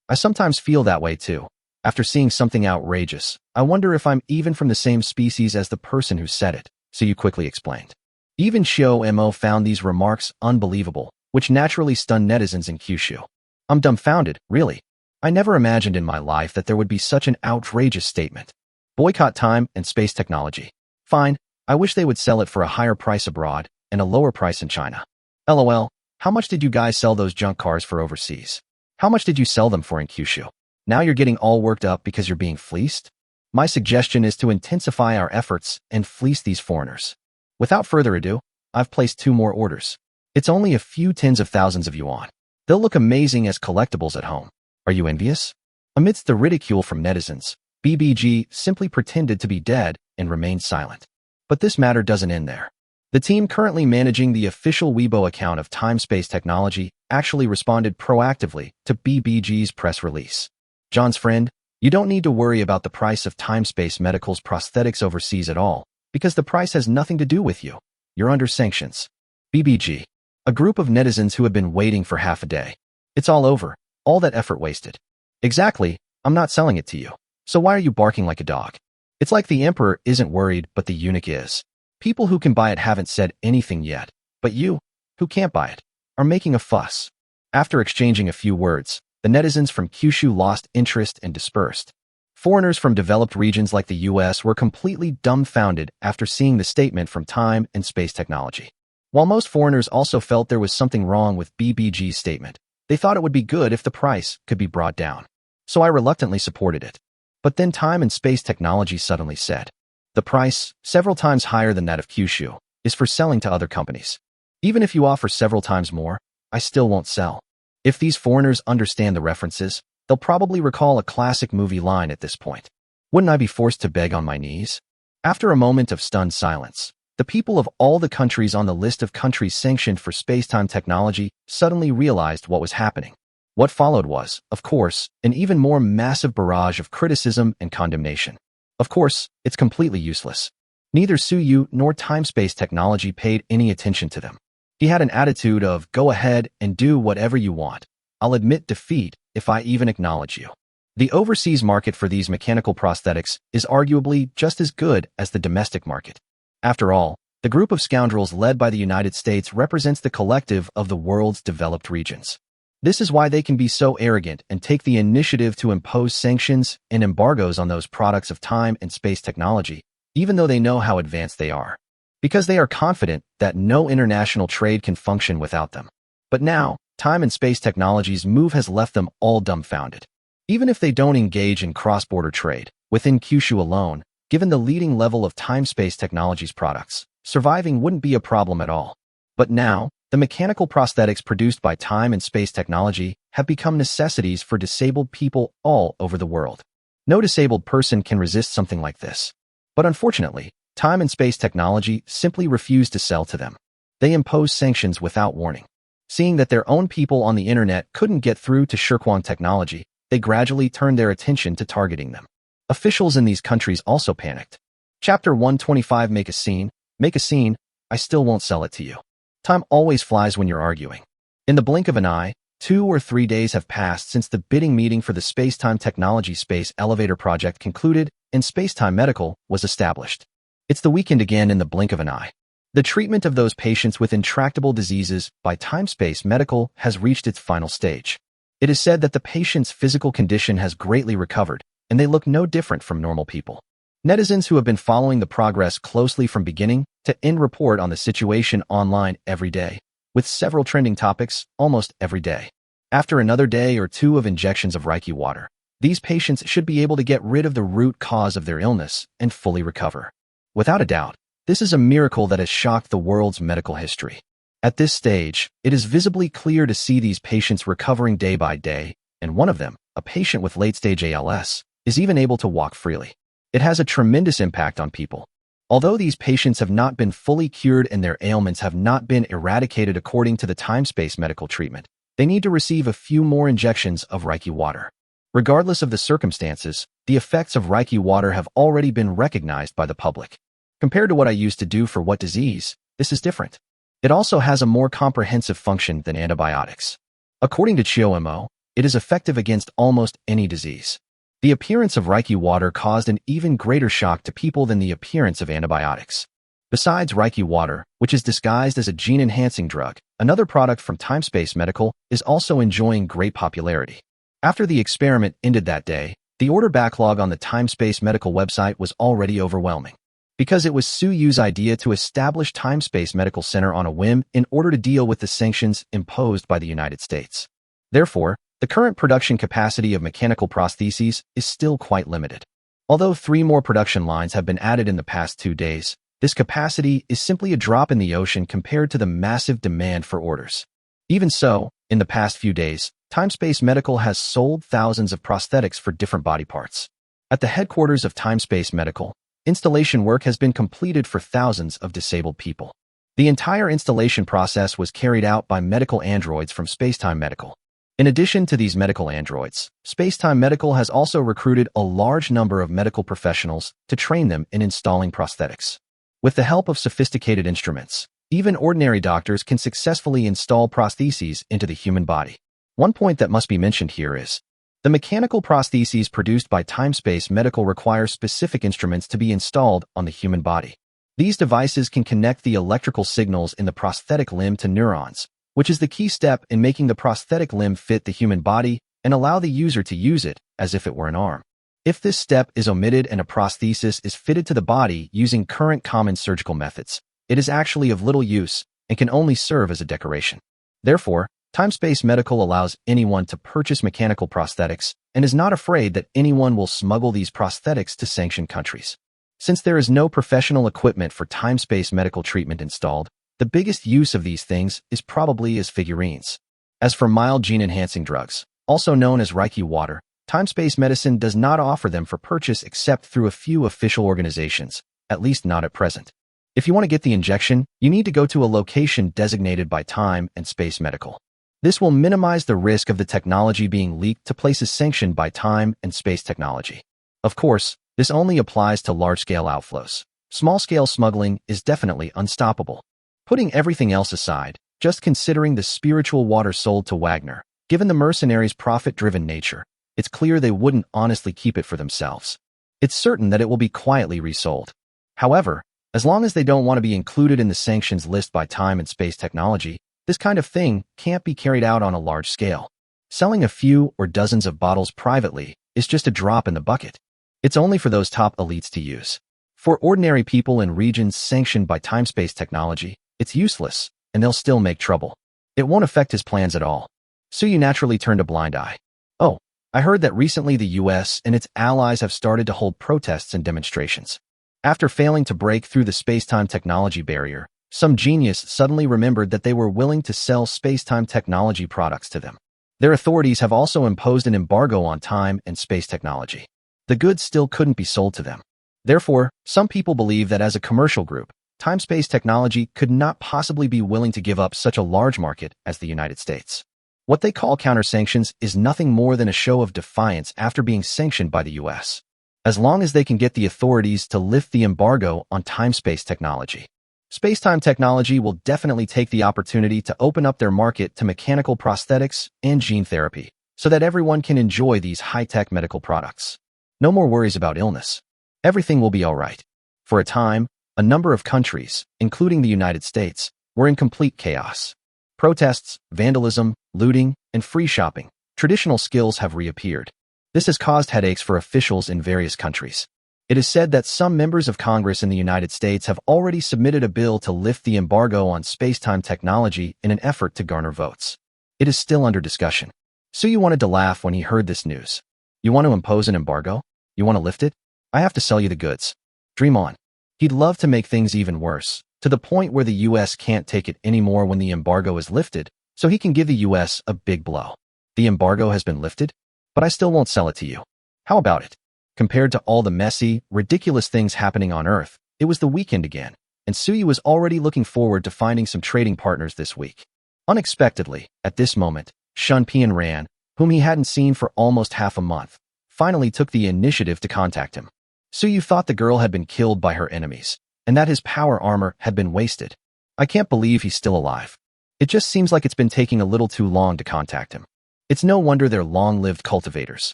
I sometimes feel that way too. After seeing something outrageous, I wonder if I'm even from the same species as the person who said it, so you quickly explained. Even Shio Mo found these remarks unbelievable, which naturally stunned netizens in Kyushu. I'm dumbfounded, really. I never imagined in my life that there would be such an outrageous statement. Boycott time and space technology. Fine, I wish they would sell it for a higher price abroad and a lower price in China. LOL, how much did you guys sell those junk cars for overseas? How much did you sell them for in Kyushu? Now you're getting all worked up because you're being fleeced? My suggestion is to intensify our efforts and fleece these foreigners. Without further ado, I've placed 2 more orders. It's only a few tens of thousands of yuan. They'll look amazing as collectibles at home. Are you envious? Amidst the ridicule from netizens, BBG simply pretended to be dead and remained silent. But this matter doesn't end there. The team currently managing the official Weibo account of Time Space Technology actually responded proactively to BBG's press release. John's friend, you don't need to worry about the price of Time Space Medical's prosthetics overseas at all, because the price has nothing to do with you. You're under sanctions. BBG. A group of netizens who had been waiting for half a day. It's all over. All that effort wasted. Exactly. I'm not selling it to you. So why are you barking like a dog? It's like the emperor isn't worried, but the eunuch is. People who can buy it haven't said anything yet, but you, who can't buy it, are making a fuss. After exchanging a few words, the netizens from Kyushu lost interest and dispersed. Foreigners from developed regions like the US were completely dumbfounded after seeing the statement from Time and Space Technology. While most foreigners also felt there was something wrong with BBG's statement, they thought it would be good if the price could be brought down. So I reluctantly supported it. But then Time and Space Technology suddenly said, the price, several times higher than that of Kyushu, is for selling to other companies. Even if you offer several times more, I still won't sell. If these foreigners understand the references, they'll probably recall a classic movie line at this point. Wouldn't I be forced to beg on my knees? After a moment of stunned silence, the people of all the countries on the list of countries sanctioned for spacetime technology suddenly realized what was happening. What followed was, of course, an even more massive barrage of criticism and condemnation. Of course, it's completely useless. Neither Suyu nor Time-Space Technology paid any attention to them. He had an attitude of, go ahead and do whatever you want. I'll admit defeat if I even acknowledge you. The overseas market for these mechanical prosthetics is arguably just as good as the domestic market. After all, the group of scoundrels led by the United States represents the collective of the world's developed regions. This is why they can be so arrogant and take the initiative to impose sanctions and embargoes on those products of time and space technology, even though they know how advanced they are. Because they are confident that no international trade can function without them. But now, Time and Space Technology's move has left them all dumbfounded. Even if they don't engage in cross-border trade, within Kyushu alone, given the leading level of Time-Space Technology's products, surviving wouldn't be a problem at all. But now, the mechanical prosthetics produced by Time and Space Technology have become necessities for disabled people all over the world. No disabled person can resist something like this. But unfortunately, Time and Space Technology simply refused to sell to them. They imposed sanctions without warning. Seeing that their own people on the internet couldn't get through to Shirkwang Technology, they gradually turned their attention to targeting them. Officials in these countries also panicked. Chapter 125 Make a scene. Make a scene. I still won't sell it to you. Time always flies when you're arguing. In the blink of an eye, 2 or 3 days have passed since the bidding meeting for the Spacetime Technology Space Elevator project concluded and Spacetime Medical was established. It's the weekend again in the blink of an eye. The treatment of those patients with intractable diseases by Time-Space Medical has reached its final stage. It is said that the patient's physical condition has greatly recovered, and they look no different from normal people. Netizens who have been following the progress closely from beginning to end report on the situation online every day, with several trending topics almost every day. After another day or 2 of injections of Reiki water, these patients should be able to get rid of the root cause of their illness and fully recover. Without a doubt, this is a miracle that has shocked the world's medical history. At this stage, it is visibly clear to see these patients recovering day by day, and one of them, a patient with late-stage ALS, is even able to walk freely. It has a tremendous impact on people. Although these patients have not been fully cured and their ailments have not been eradicated according to the time-space medical treatment, they need to receive a few more injections of Reiki water. Regardless of the circumstances, the effects of Reiki water have already been recognized by the public. Compared to what I used to do for what disease, this is different. It also has a more comprehensive function than antibiotics. According to Chiomo, it is effective against almost any disease. The appearance of Reiki water caused an even greater shock to people than the appearance of antibiotics. Besides Reiki water, which is disguised as a gene-enhancing drug, another product from Time-Space Medical is also enjoying great popularity. After the experiment ended that day, the order backlog on the Time-Space Medical website was already overwhelming. Because it was Suyu's idea to establish Time-Space Medical Center on a whim in order to deal with the sanctions imposed by the United States. Therefore, the current production capacity of mechanical prostheses is still quite limited. Although 3 more production lines have been added in the past 2 days, this capacity is simply a drop in the ocean compared to the massive demand for orders. Even so, in the past few days, Time-Space Medical has sold thousands of prosthetics for different body parts. At the headquarters of Time-Space Medical, installation work has been completed for thousands of disabled people. The entire installation process was carried out by medical androids from Spacetime Medical. In addition to these medical androids, Spacetime Medical has also recruited a large number of medical professionals to train them in installing prosthetics. With the help of sophisticated instruments, even ordinary doctors can successfully install prostheses into the human body. One point that must be mentioned here is, the mechanical prostheses produced by Timespace Medical require specific instruments to be installed on the human body. These devices can connect the electrical signals in the prosthetic limb to neurons, which is the key step in making the prosthetic limb fit the human body and allow the user to use it as if it were an arm. If this step is omitted and a prosthesis is fitted to the body using current common surgical methods, it is actually of little use and can only serve as a decoration. Therefore, Timespace Medical allows anyone to purchase mechanical prosthetics and is not afraid that anyone will smuggle these prosthetics to sanctioned countries. Since there is no professional equipment for Timespace Medical treatment installed, the biggest use of these things is probably as figurines. As for mild gene-enhancing drugs, also known as Reiki water, Timespace Medicine does not offer them for purchase except through a few official organizations, at least not at present. If you want to get the injection, you need to go to a location designated by Time and Space Medical. This will minimize the risk of the technology being leaked to places sanctioned by Time and Space Technology. Of course, this only applies to large-scale outflows. Small-scale smuggling is definitely unstoppable. Putting everything else aside, just considering the spiritual water sold to Wagner, given the mercenaries' profit-driven nature, it's clear they wouldn't honestly keep it for themselves. It's certain that it will be quietly resold. However, as long as they don't want to be included in the sanctions list by Time and Space Technology, this kind of thing can't be carried out on a large scale. Selling a few or dozens of bottles privately is just a drop in the bucket. It's only for those top elites to use. For ordinary people in regions sanctioned by Timespace Technology, it's useless, and they'll still make trouble. It won't affect his plans at all. So you naturally turned a blind eye. Oh, I heard that recently the US and its allies have started to hold protests and demonstrations. After failing to break through the space-time technology barrier, some genius suddenly remembered that they were willing to sell space-time technology products to them. Their authorities have also imposed an embargo on time and space technology. The goods still couldn't be sold to them. Therefore, some people believe that as a commercial group, Timespace Technology could not possibly be willing to give up such a large market as the United States. What they call counter-sanctions is nothing more than a show of defiance after being sanctioned by the US. As long as they can get the authorities to lift the embargo on Timespace Technology, Spacetime Technology will definitely take the opportunity to open up their market to mechanical prosthetics and gene therapy so that everyone can enjoy these high-tech medical products. No more worries about illness. Everything will be all right. For a time, a number of countries, including the United States, were in complete chaos. Protests, vandalism, looting, and free shopping, traditional skills have reappeared. This has caused headaches for officials in various countries. It is said that some members of Congress in the United States have already submitted a bill to lift the embargo on space-time technology in an effort to garner votes. It is still under discussion. So you wanted to laugh when he heard this news. You want to impose an embargo? You want to lift it? I have to sell you the goods. Dream on. He'd love to make things even worse, to the point where the US can't take it anymore when the embargo is lifted, so he can give the US a big blow. The embargo has been lifted, but I still won't sell it to you. How about it? Compared to all the messy, ridiculous things happening on Earth, it was the weekend again, and Suyi was already looking forward to finding some trading partners this week. Unexpectedly, at this moment, Shun Pian, whom he hadn't seen for almost half a month, finally took the initiative to contact him. Suyi thought the girl had been killed by her enemies, and that his power armor had been wasted. I can't believe he's still alive. It just seems like it's been taking a little too long to contact him. It's no wonder they're long-lived cultivators.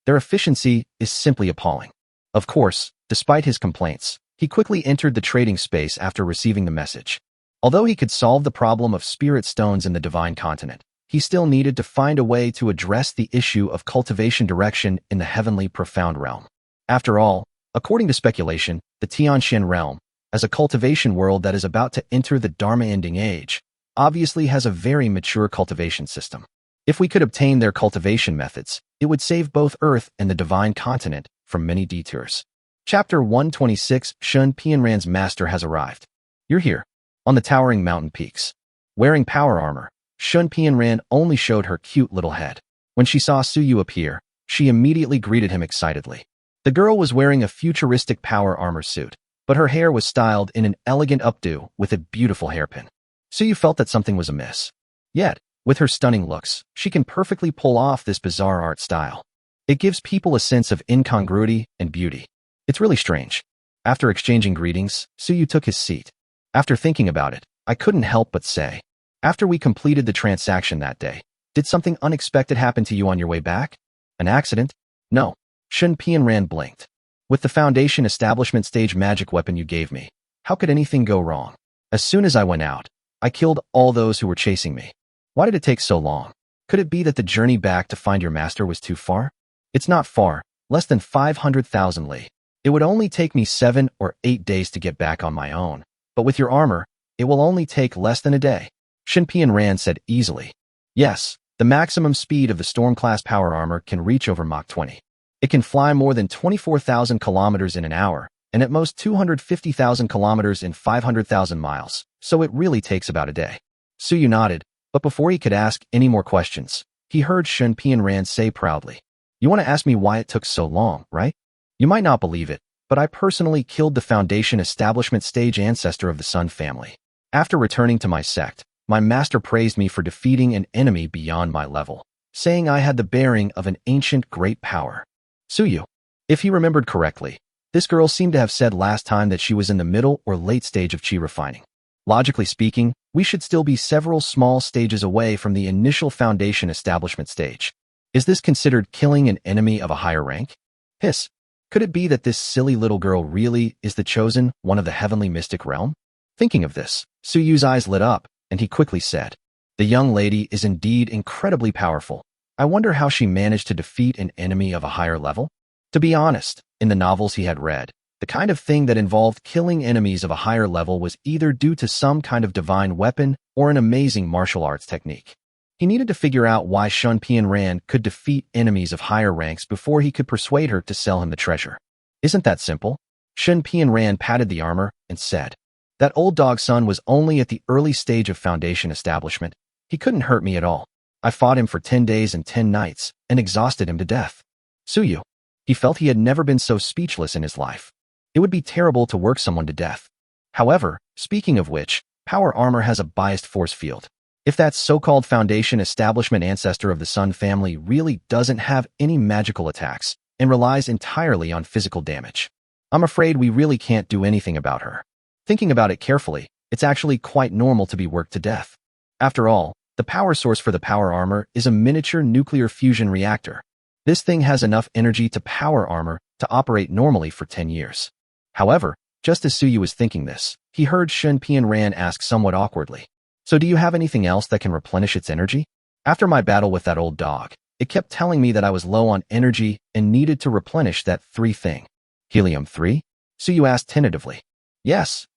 Their efficiency is simply appalling. Of course, despite his complaints, he quickly entered the trading space after receiving the message. Although he could solve the problem of spirit stones in the divine continent, he still needed to find a way to address the issue of cultivation direction in the heavenly profound realm. After all, according to speculation, the Tianxian realm, as a cultivation world that is about to enter the Dharma-ending age, obviously has a very mature cultivation system. If we could obtain their cultivation methods, it would save both Earth and the divine continent from many detours. Chapter 126, Shun Pianran's master has arrived. You're here, on the towering mountain peaks. Wearing power armor, Shun Pianran only showed her cute little head. When she saw Suyu appear, she immediately greeted him excitedly. The girl was wearing a futuristic power armor suit, but her hair was styled in an elegant updo with a beautiful hairpin. Suyu felt that something was amiss. Yet, with her stunning looks, she can perfectly pull off this bizarre art style. It gives people a sense of incongruity and beauty. It's really strange. After exchanging greetings, Suyu took his seat. After thinking about it, I couldn't help but say, after we completed the transaction that day, did something unexpected happen to you on your way back? An accident? No. Shun Pianran blinked. With the Foundation Establishment stage magic weapon you gave me, how could anything go wrong? As soon as I went out, I killed all those who were chasing me. Why did it take so long? Could it be that the journey back to find your master was too far? It's not far, less than 500,000 li. It would only take me 7 or 8 days to get back on my own, but with your armor, it will only take less than a day. Shin Pianran said easily. Yes, the maximum speed of the Storm-class power armor can reach over Mach 20. It can fly more than 24,000 kilometers in an hour, and at most 250,000 kilometers in 500,000 miles, so it really takes about a day. Suyu nodded, but before he could ask any more questions, he heard Shun Pianran say proudly, "You want to ask me why it took so long, right? You might not believe it, but I personally killed the Foundation Establishment stage ancestor of the Sun family. After returning to my sect, my master praised me for defeating an enemy beyond my level, saying I had the bearing of an ancient great power." Suyu. If he remembered correctly, this girl seemed to have said last time that she was in the middle or late stage of chi refining. Logically speaking, we should still be several small stages away from the initial Foundation Establishment stage. Is this considered killing an enemy of a higher rank? Hiss. Could it be that this silly little girl really is the chosen one of the heavenly mystic realm? Thinking of this, Suyu's eyes lit up, and he quickly said, "The young lady is indeed incredibly powerful. I wonder how she managed to defeat an enemy of a higher level?" To be honest, in the novels he had read, the kind of thing that involved killing enemies of a higher level was either due to some kind of divine weapon or an amazing martial arts technique. He needed to figure out why Shun Pianran could defeat enemies of higher ranks before he could persuade her to sell him the treasure. Isn't that simple? Shun Pianran patted the armor and said, "That old dog son was only at the early stage of Foundation Establishment. He couldn't hurt me at all. I fought him for 10 days and 10 nights and exhausted him to death." Suyu. He felt he had never been so speechless in his life. It would be terrible to work someone to death. However, speaking of which, power armor has a biased force field. If that so-called Foundation Establishment ancestor of the Sun family really doesn't have any magical attacks and relies entirely on physical damage, I'm afraid we really can't do anything about her. Thinking about it carefully, it's actually quite normal to be worked to death. After all, the power source for the power armor is a miniature nuclear fusion reactor. This thing has enough energy to power armor to operate normally for 10 years. However, just as Suyu was thinking this, he heard Shun Pianran ask somewhat awkwardly, "So do you have anything else that can replenish its energy? After my battle with that old dog, it kept telling me that I was low on energy and needed to replenish that 3 thing. Helium-3? Suyu asked tentatively. Yes,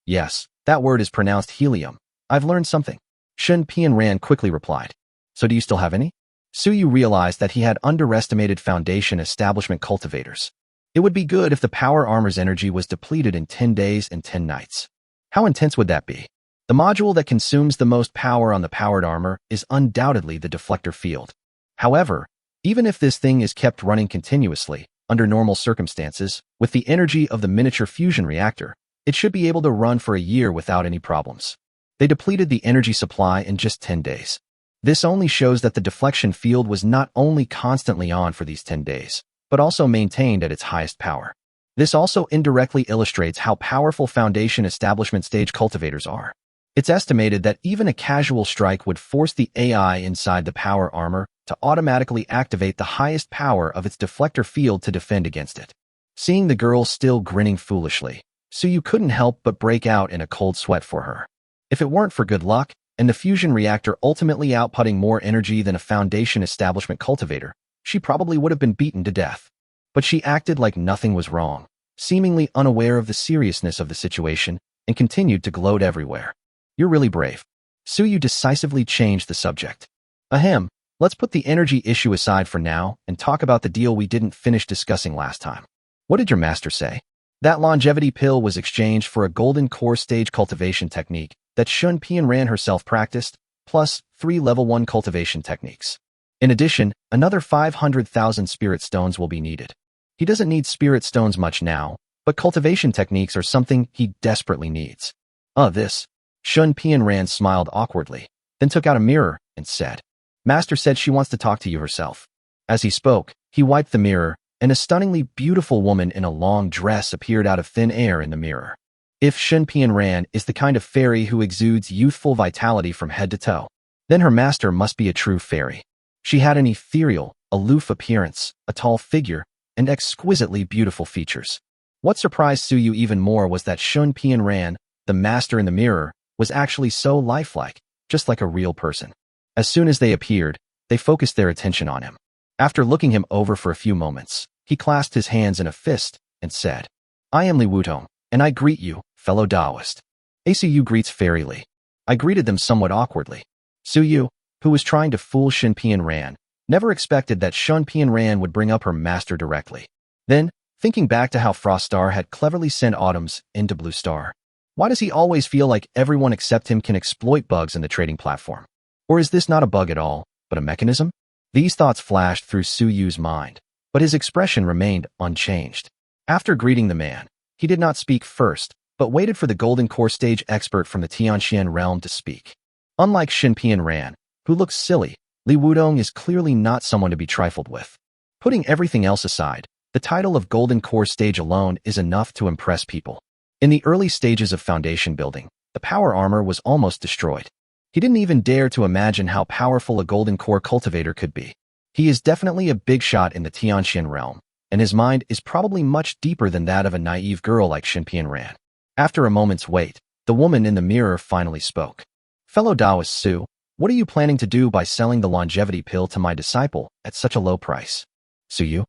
that word is pronounced helium. I've learned something. Shun Pianran quickly replied. So do you still have any? Suyu realized that he had underestimated Foundation Establishment cultivators. It would be good if the power armor's energy was depleted in 10 days and 10 nights. How intense would that be? The module that consumes the most power on the powered armor is undoubtedly the deflector field. However, even if this thing is kept running continuously, under normal circumstances, with the energy of the miniature fusion reactor, it should be able to run for a year without any problems. They depleted the energy supply in just 10 days. This only shows that the deflection field was not only constantly on for these 10 days, but also maintained at its highest power. This also indirectly illustrates how powerful Foundation Establishment stage cultivators are. It's estimated that even a casual strike would force the AI inside the power armor to automatically activate the highest power of its deflector field to defend against it. Seeing the girl still grinning foolishly, Suyu couldn't help but break out in a cold sweat for her. If it weren't for good luck, and the fusion reactor ultimately outputting more energy than a Foundation Establishment cultivator, she probably would have been beaten to death. But she acted like nothing was wrong, seemingly unaware of the seriousness of the situation, and continued to gloat everywhere. You're really brave. Suyu decisively changed the subject. Ahem, let's put the energy issue aside for now and talk about the deal we didn't finish discussing last time. What did your master say? That longevity pill was exchanged for a golden core stage cultivation technique that Shun Pianran herself practiced, plus 3 level 1 cultivation techniques. In addition, another 500,000 spirit stones will be needed. He doesn't need spirit stones much now, but cultivation techniques are something he desperately needs. This. Shun Pianran smiled awkwardly, then took out a mirror and said, Master said she wants to talk to you herself. As he spoke, he wiped the mirror, and a stunningly beautiful woman in a long dress appeared out of thin air in the mirror. If Shun Pianran is the kind of fairy who exudes youthful vitality from head to toe, then her master must be a true fairy. She had an ethereal, aloof appearance, a tall figure, and exquisitely beautiful features. What surprised Suyu even more was that Shun Pianran, the master in the mirror, was actually so lifelike, just like a real person. As soon as they appeared, they focused their attention on him. After looking him over for a few moments, he clasped his hands in a fist and said, I am Li Wutong, and I greet you, fellow Taoist. Suyu greets fairly. I greeted them somewhat awkwardly. Suyu, who was trying to fool Shun Pianran, never expected that Shun Pianran would bring up her master directly. Then, thinking back to how Frost Star had cleverly sent Autumns into Blue Star, why does he always feel like everyone except him can exploit bugs in the trading platform? Or is this not a bug at all, but a mechanism? These thoughts flashed through Suyu's mind, but his expression remained unchanged. After greeting the man, he did not speak first, but waited for the Golden Core stage expert from the Tianxian realm to speak. Unlike Shun Pianran, who looks silly, Li Wudong is clearly not someone to be trifled with. Putting everything else aside, the title of Golden Core stage alone is enough to impress people. In the early stages of foundation building, the power armor was almost destroyed. He didn't even dare to imagine how powerful a Golden Core cultivator could be. He is definitely a big shot in the Tianxian realm, and his mind is probably much deeper than that of a naive girl like Shun Pianran. After a moment's wait, the woman in the mirror finally spoke. Fellow Taoist Su, what are you planning to do by selling the longevity pill to my disciple at such a low price? Suyu?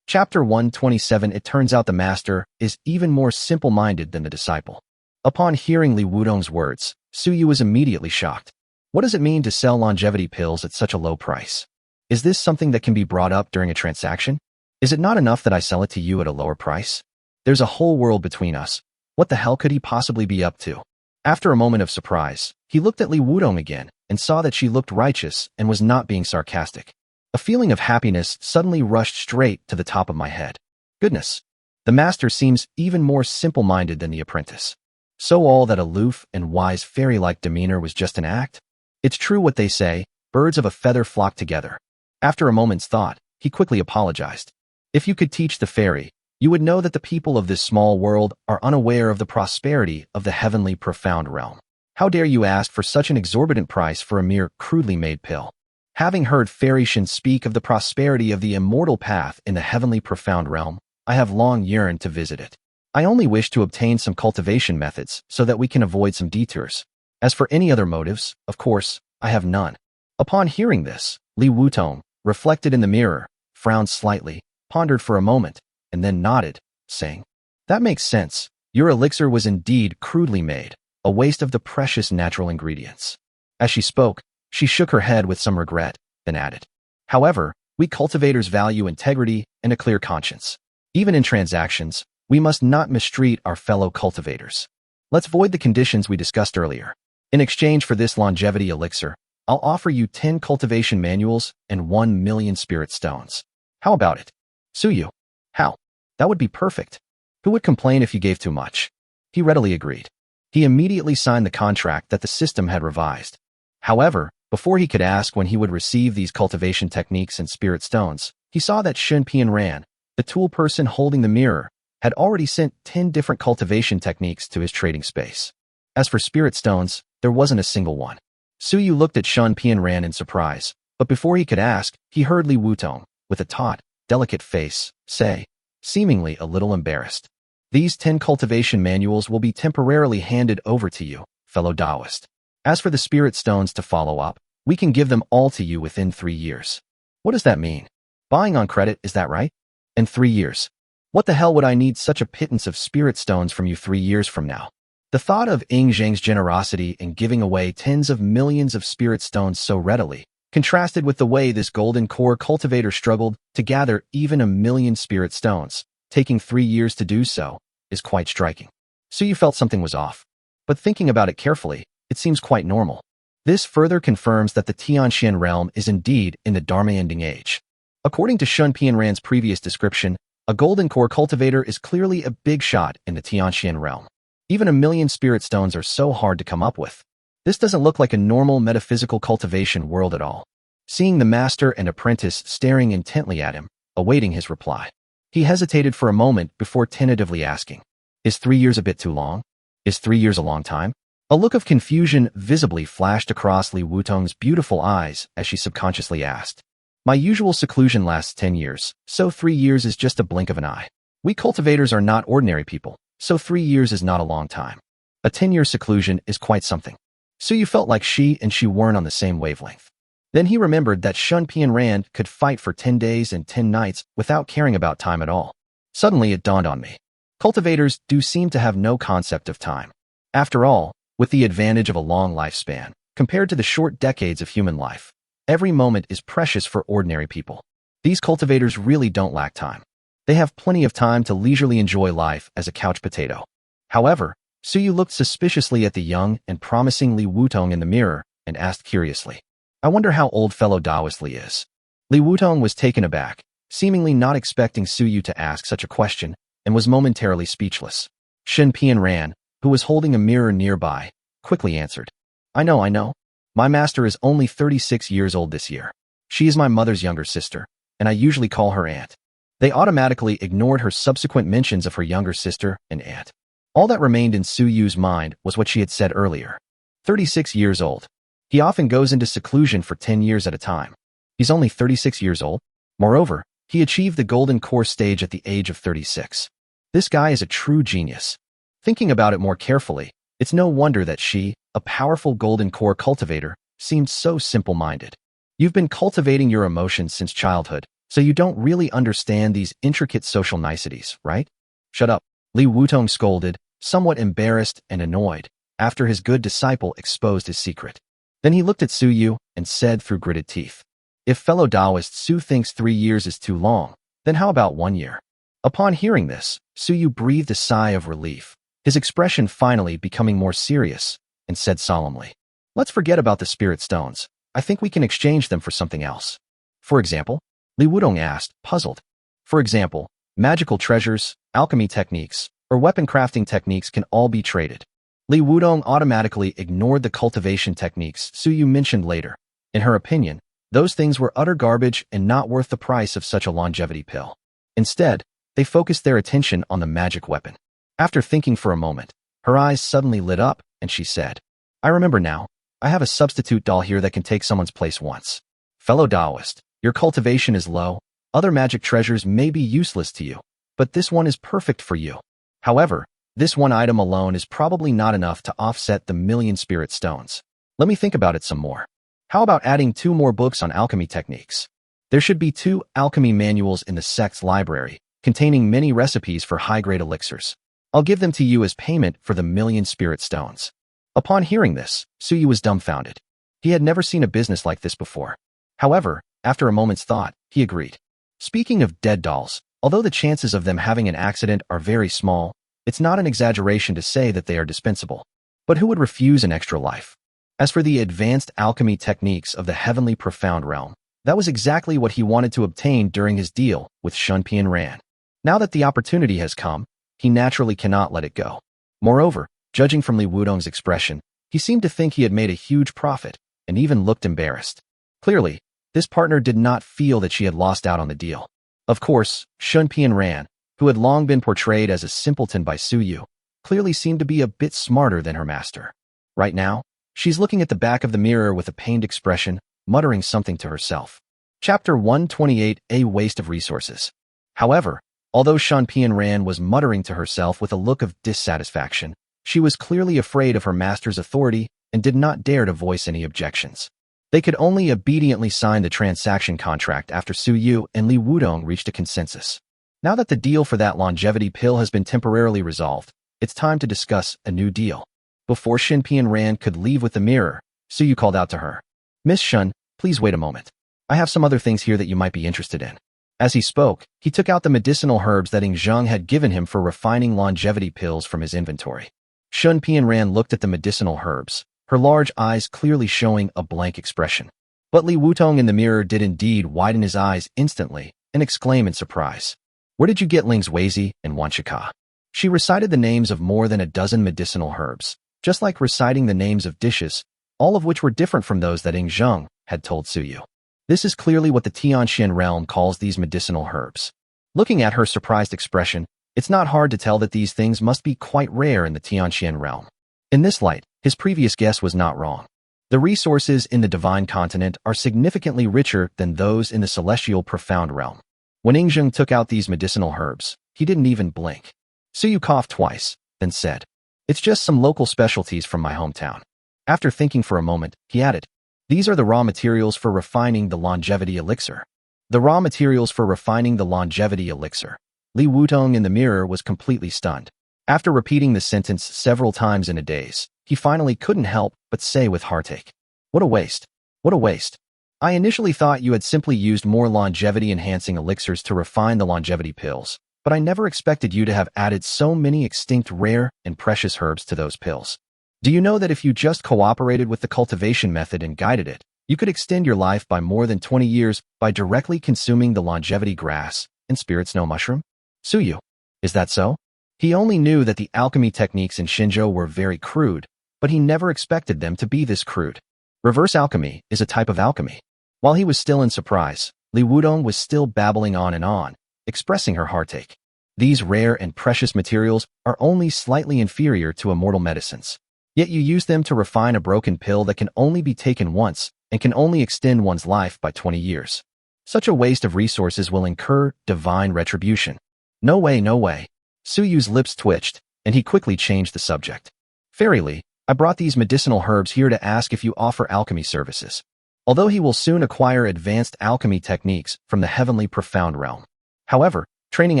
Chapter 127. It turns out the master is even more simple-minded than the disciple. Upon hearing Li Wudong's words, Suyu was immediately shocked. What does it mean to sell longevity pills at such a low price? Is this something that can be brought up during a transaction? Is it not enough that I sell it to you at a lower price? There's a whole world between us. What the hell could he possibly be up to? After a moment of surprise, he looked at Li Wudong again and saw that she looked righteous and was not being sarcastic. A feeling of happiness suddenly rushed straight to the top of my head. Goodness, the master seems even more simple-minded than the apprentice. So all that aloof and wise fairy-like demeanor was just an act? It's true what they say, birds of a feather flock together. After a moment's thought, he quickly apologized. If you could teach the fairy, you would know that the people of this small world are unaware of the prosperity of the heavenly profound realm. How dare you ask for such an exorbitant price for a mere crudely made pill? Having heard Fairy Shin speak of the prosperity of the immortal path in the heavenly profound realm, I have long yearned to visit it. I only wish to obtain some cultivation methods so that we can avoid some detours. As for any other motives, of course, I have none. Upon hearing this, Li Wutong, reflected in the mirror, frowned slightly, pondered for a moment, and then nodded, saying, That makes sense. Your elixir was indeed crudely made, a waste of the precious natural ingredients. As she spoke, she shook her head with some regret, then added, However, we cultivators value integrity and a clear conscience. Even in transactions, we must not mistreat our fellow cultivators. Let's void the conditions we discussed earlier. In exchange for this longevity elixir, I'll offer you 10 cultivation manuals and 1 million spirit stones. How about it? Suyu. How? That would be perfect. Who would complain if you gave too much? He readily agreed. He immediately signed the contract that the system had revised. However, before he could ask when he would receive these cultivation techniques and spirit stones, he saw that Shun Pianran, the tool person holding the mirror, had already sent 10 different cultivation techniques to his trading space. As for spirit stones, there wasn't a single one. Suyu looked at Shun Pianran in surprise, but before he could ask, he heard Li Wutong, with a taut, delicate face, say, seemingly a little embarrassed, These 10 cultivation manuals will be temporarily handed over to you, fellow Taoist. As for the spirit stones to follow up, we can give them all to you within 3 years. What does that mean? Buying on credit, is that right? In 3 years. What the hell would I need such a pittance of spirit stones from you 3 years from now? The thought of Ying Zhang's generosity in giving away tens of millions of spirit stones so readily, contrasted with the way this golden core cultivator struggled to gather even 1 million spirit stones, taking 3 years to do so, is quite striking. So you felt something was off. But thinking about it carefully, it seems quite normal. This further confirms that the Tianxian realm is indeed in the Dharma ending age. According to Shun Pianran's previous description, A golden core cultivator is clearly a big shot in the Tianxian realm. Even 1,000,000 spirit stones are so hard to come up with. This doesn't look like a normal metaphysical cultivation world at all. Seeing the master and apprentice staring intently at him, awaiting his reply, he hesitated for a moment before tentatively asking, "Is 3 years a bit too long? Is 3 years a long time?" A look of confusion visibly flashed across Li Wutong's beautiful eyes as she subconsciously asked, "My usual seclusion lasts 10 years, so 3 years is just a blink of an eye. We cultivators are not ordinary people, so 3 years is not a long time. A 10-year seclusion is quite something." So you felt like she weren't on the same wavelength. Then he remembered that Shun Pian could fight for 10 days and 10 nights without caring about time at all. Suddenly it dawned on me. Cultivators do seem to have no concept of time. After all, with the advantage of a long lifespan, compared to the short decades of human life, every moment is precious for ordinary people. These cultivators really don't lack time. They have plenty of time to leisurely enjoy life as a couch potato. However, Suyu looked suspiciously at the young and promising Li Wutong in the mirror and asked curiously, "I wonder how old fellow Taoist Li is." Li Wutong was taken aback, seemingly not expecting Suyu to ask such a question, and was momentarily speechless. Shen Pianran, who was holding a mirror nearby, quickly answered, I know. My master is only 36 years old this year. She is my mother's younger sister, and I usually call her aunt." They automatically ignored her subsequent mentions of her younger sister and aunt. All that remained in Suyu's mind was what she had said earlier. 36 years old. He often goes into seclusion for 10 years at a time. He's only 36 years old. Moreover, he achieved the golden core stage at the age of 36. This guy is a true genius. Thinking about it more carefully, it's no wonder that she, a powerful golden core cultivator, seemed so simple-minded. You've been cultivating your emotions since childhood, so you don't really understand these intricate social niceties, right? Shut up, Li Wutong scolded, somewhat embarrassed and annoyed, after his good disciple exposed his secret. Then he looked at Suyu and said through gritted teeth, "If fellow Taoist Su thinks 3 years is too long, then how about 1 year?" Upon hearing this, Suyu breathed a sigh of relief, his expression finally becoming more serious, and said solemnly, "Let's forget about the spirit stones. I think we can exchange them for something else." "For example?" Li Wutong asked, puzzled. "For example, magical treasures, alchemy techniques, or weapon crafting techniques can all be traded." Li Wutong automatically ignored the cultivation techniques Suyu mentioned later. In her opinion, those things were utter garbage and not worth the price of such a longevity pill. Instead, they focused their attention on the magic weapon. After thinking for a moment, her eyes suddenly lit up, and she said, "I remember now. I have a substitute doll here that can take someone's place once. Fellow Taoist, your cultivation is low. Other magic treasures may be useless to you, but this one is perfect for you. However, this one item alone is probably not enough to offset the 1,000,000 spirit stones. Let me think about it some more. How about adding 2 more books on alchemy techniques? There should be 2 alchemy manuals in the sect's library, containing many recipes for high-grade elixirs. I'll give them to you as payment for the 1,000,000 spirit stones." Upon hearing this, Suyu was dumbfounded. He had never seen a business like this before. However, after a moment's thought, he agreed. Speaking of dead dolls, although the chances of them having an accident are very small, it's not an exaggeration to say that they are dispensable. But who would refuse an extra life? As for the advanced alchemy techniques of the heavenly profound realm, that was exactly what he wanted to obtain during his deal with Shun Pianran. Now that the opportunity has come, he naturally cannot let it go. Moreover, judging from Li Wutong's expression, he seemed to think he had made a huge profit, and even looked embarrassed. Clearly, this partner did not feel that she had lost out on the deal. Of course, Shun Pianran, who had long been portrayed as a simpleton by Suyu, clearly seemed to be a bit smarter than her master. Right now, she's looking at the back of the mirror with a pained expression, muttering something to herself. Chapter 128, A Waste of Resources. However, although Shun Pianran was muttering to herself with a look of dissatisfaction, she was clearly afraid of her master's authority and did not dare to voice any objections. They could only obediently sign the transaction contract after Suyu and Li Wutong reached a consensus. Now that the deal for that longevity pill has been temporarily resolved, it's time to discuss a new deal. Before Shin Pianran could leave with the mirror, Suyu called out to her, "Miss Shun, please wait a moment. I have some other things here that you might be interested in." As he spoke, he took out the medicinal herbs that Ing Zheng had given him for refining longevity pills from his inventory. Shun Pianran looked at the medicinal herbs, her large eyes clearly showing a blank expression. But Li Wutong in the mirror did indeed widen his eyes instantly and exclaim in surprise, Where did you get Ling's Wazi and Wanchika? She recited the names of more than a dozen medicinal herbs, just like reciting the names of dishes, all of which were different from those that Ing Zheng had told Suyu. This is clearly what the Tianxian realm calls these medicinal herbs. Looking at her surprised expression, it's not hard to tell that these things must be quite rare in the Tianxian realm. In this light, his previous guess was not wrong. The resources in the divine continent are significantly richer than those in the celestial profound realm. When Ing Zheng took out these medicinal herbs, he didn't even blink. Suyu coughed twice, then said, "It's just some local specialties from my hometown." After thinking for a moment, he added, "These are the raw materials for refining the longevity elixir." The raw materials for refining the longevity elixir. Li Wutong in the mirror was completely stunned. After repeating the sentence several times in a daze, he finally couldn't help but say with heartache, "What a waste. What a waste. I initially thought you had simply used more longevity-enhancing elixirs to refine the longevity pills, but I never expected you to have added so many extinct rare and precious herbs to those pills. Do you know that if you just cooperated with the cultivation method and guided it, you could extend your life by more than 20 years by directly consuming the longevity grass and spirit snow mushroom?" Suyu, is that so? He only knew that the alchemy techniques in Shinzhou were very crude, but he never expected them to be this crude. Reverse alchemy is a type of alchemy. While he was still in surprise, Li Wudong was still babbling on, expressing her heartache. These rare and precious materials are only slightly inferior to immortal medicines. Yet you use them to refine a broken pill that can only be taken once and can only extend one's life by 20 years. Such a waste of resources will incur divine retribution. No way, no way. Suyu's lips twitched, and he quickly changed the subject. "Fairyly, I brought these medicinal herbs here to ask if you offer alchemy services." Although he will soon acquire advanced alchemy techniques from the heavenly profound realm. However, training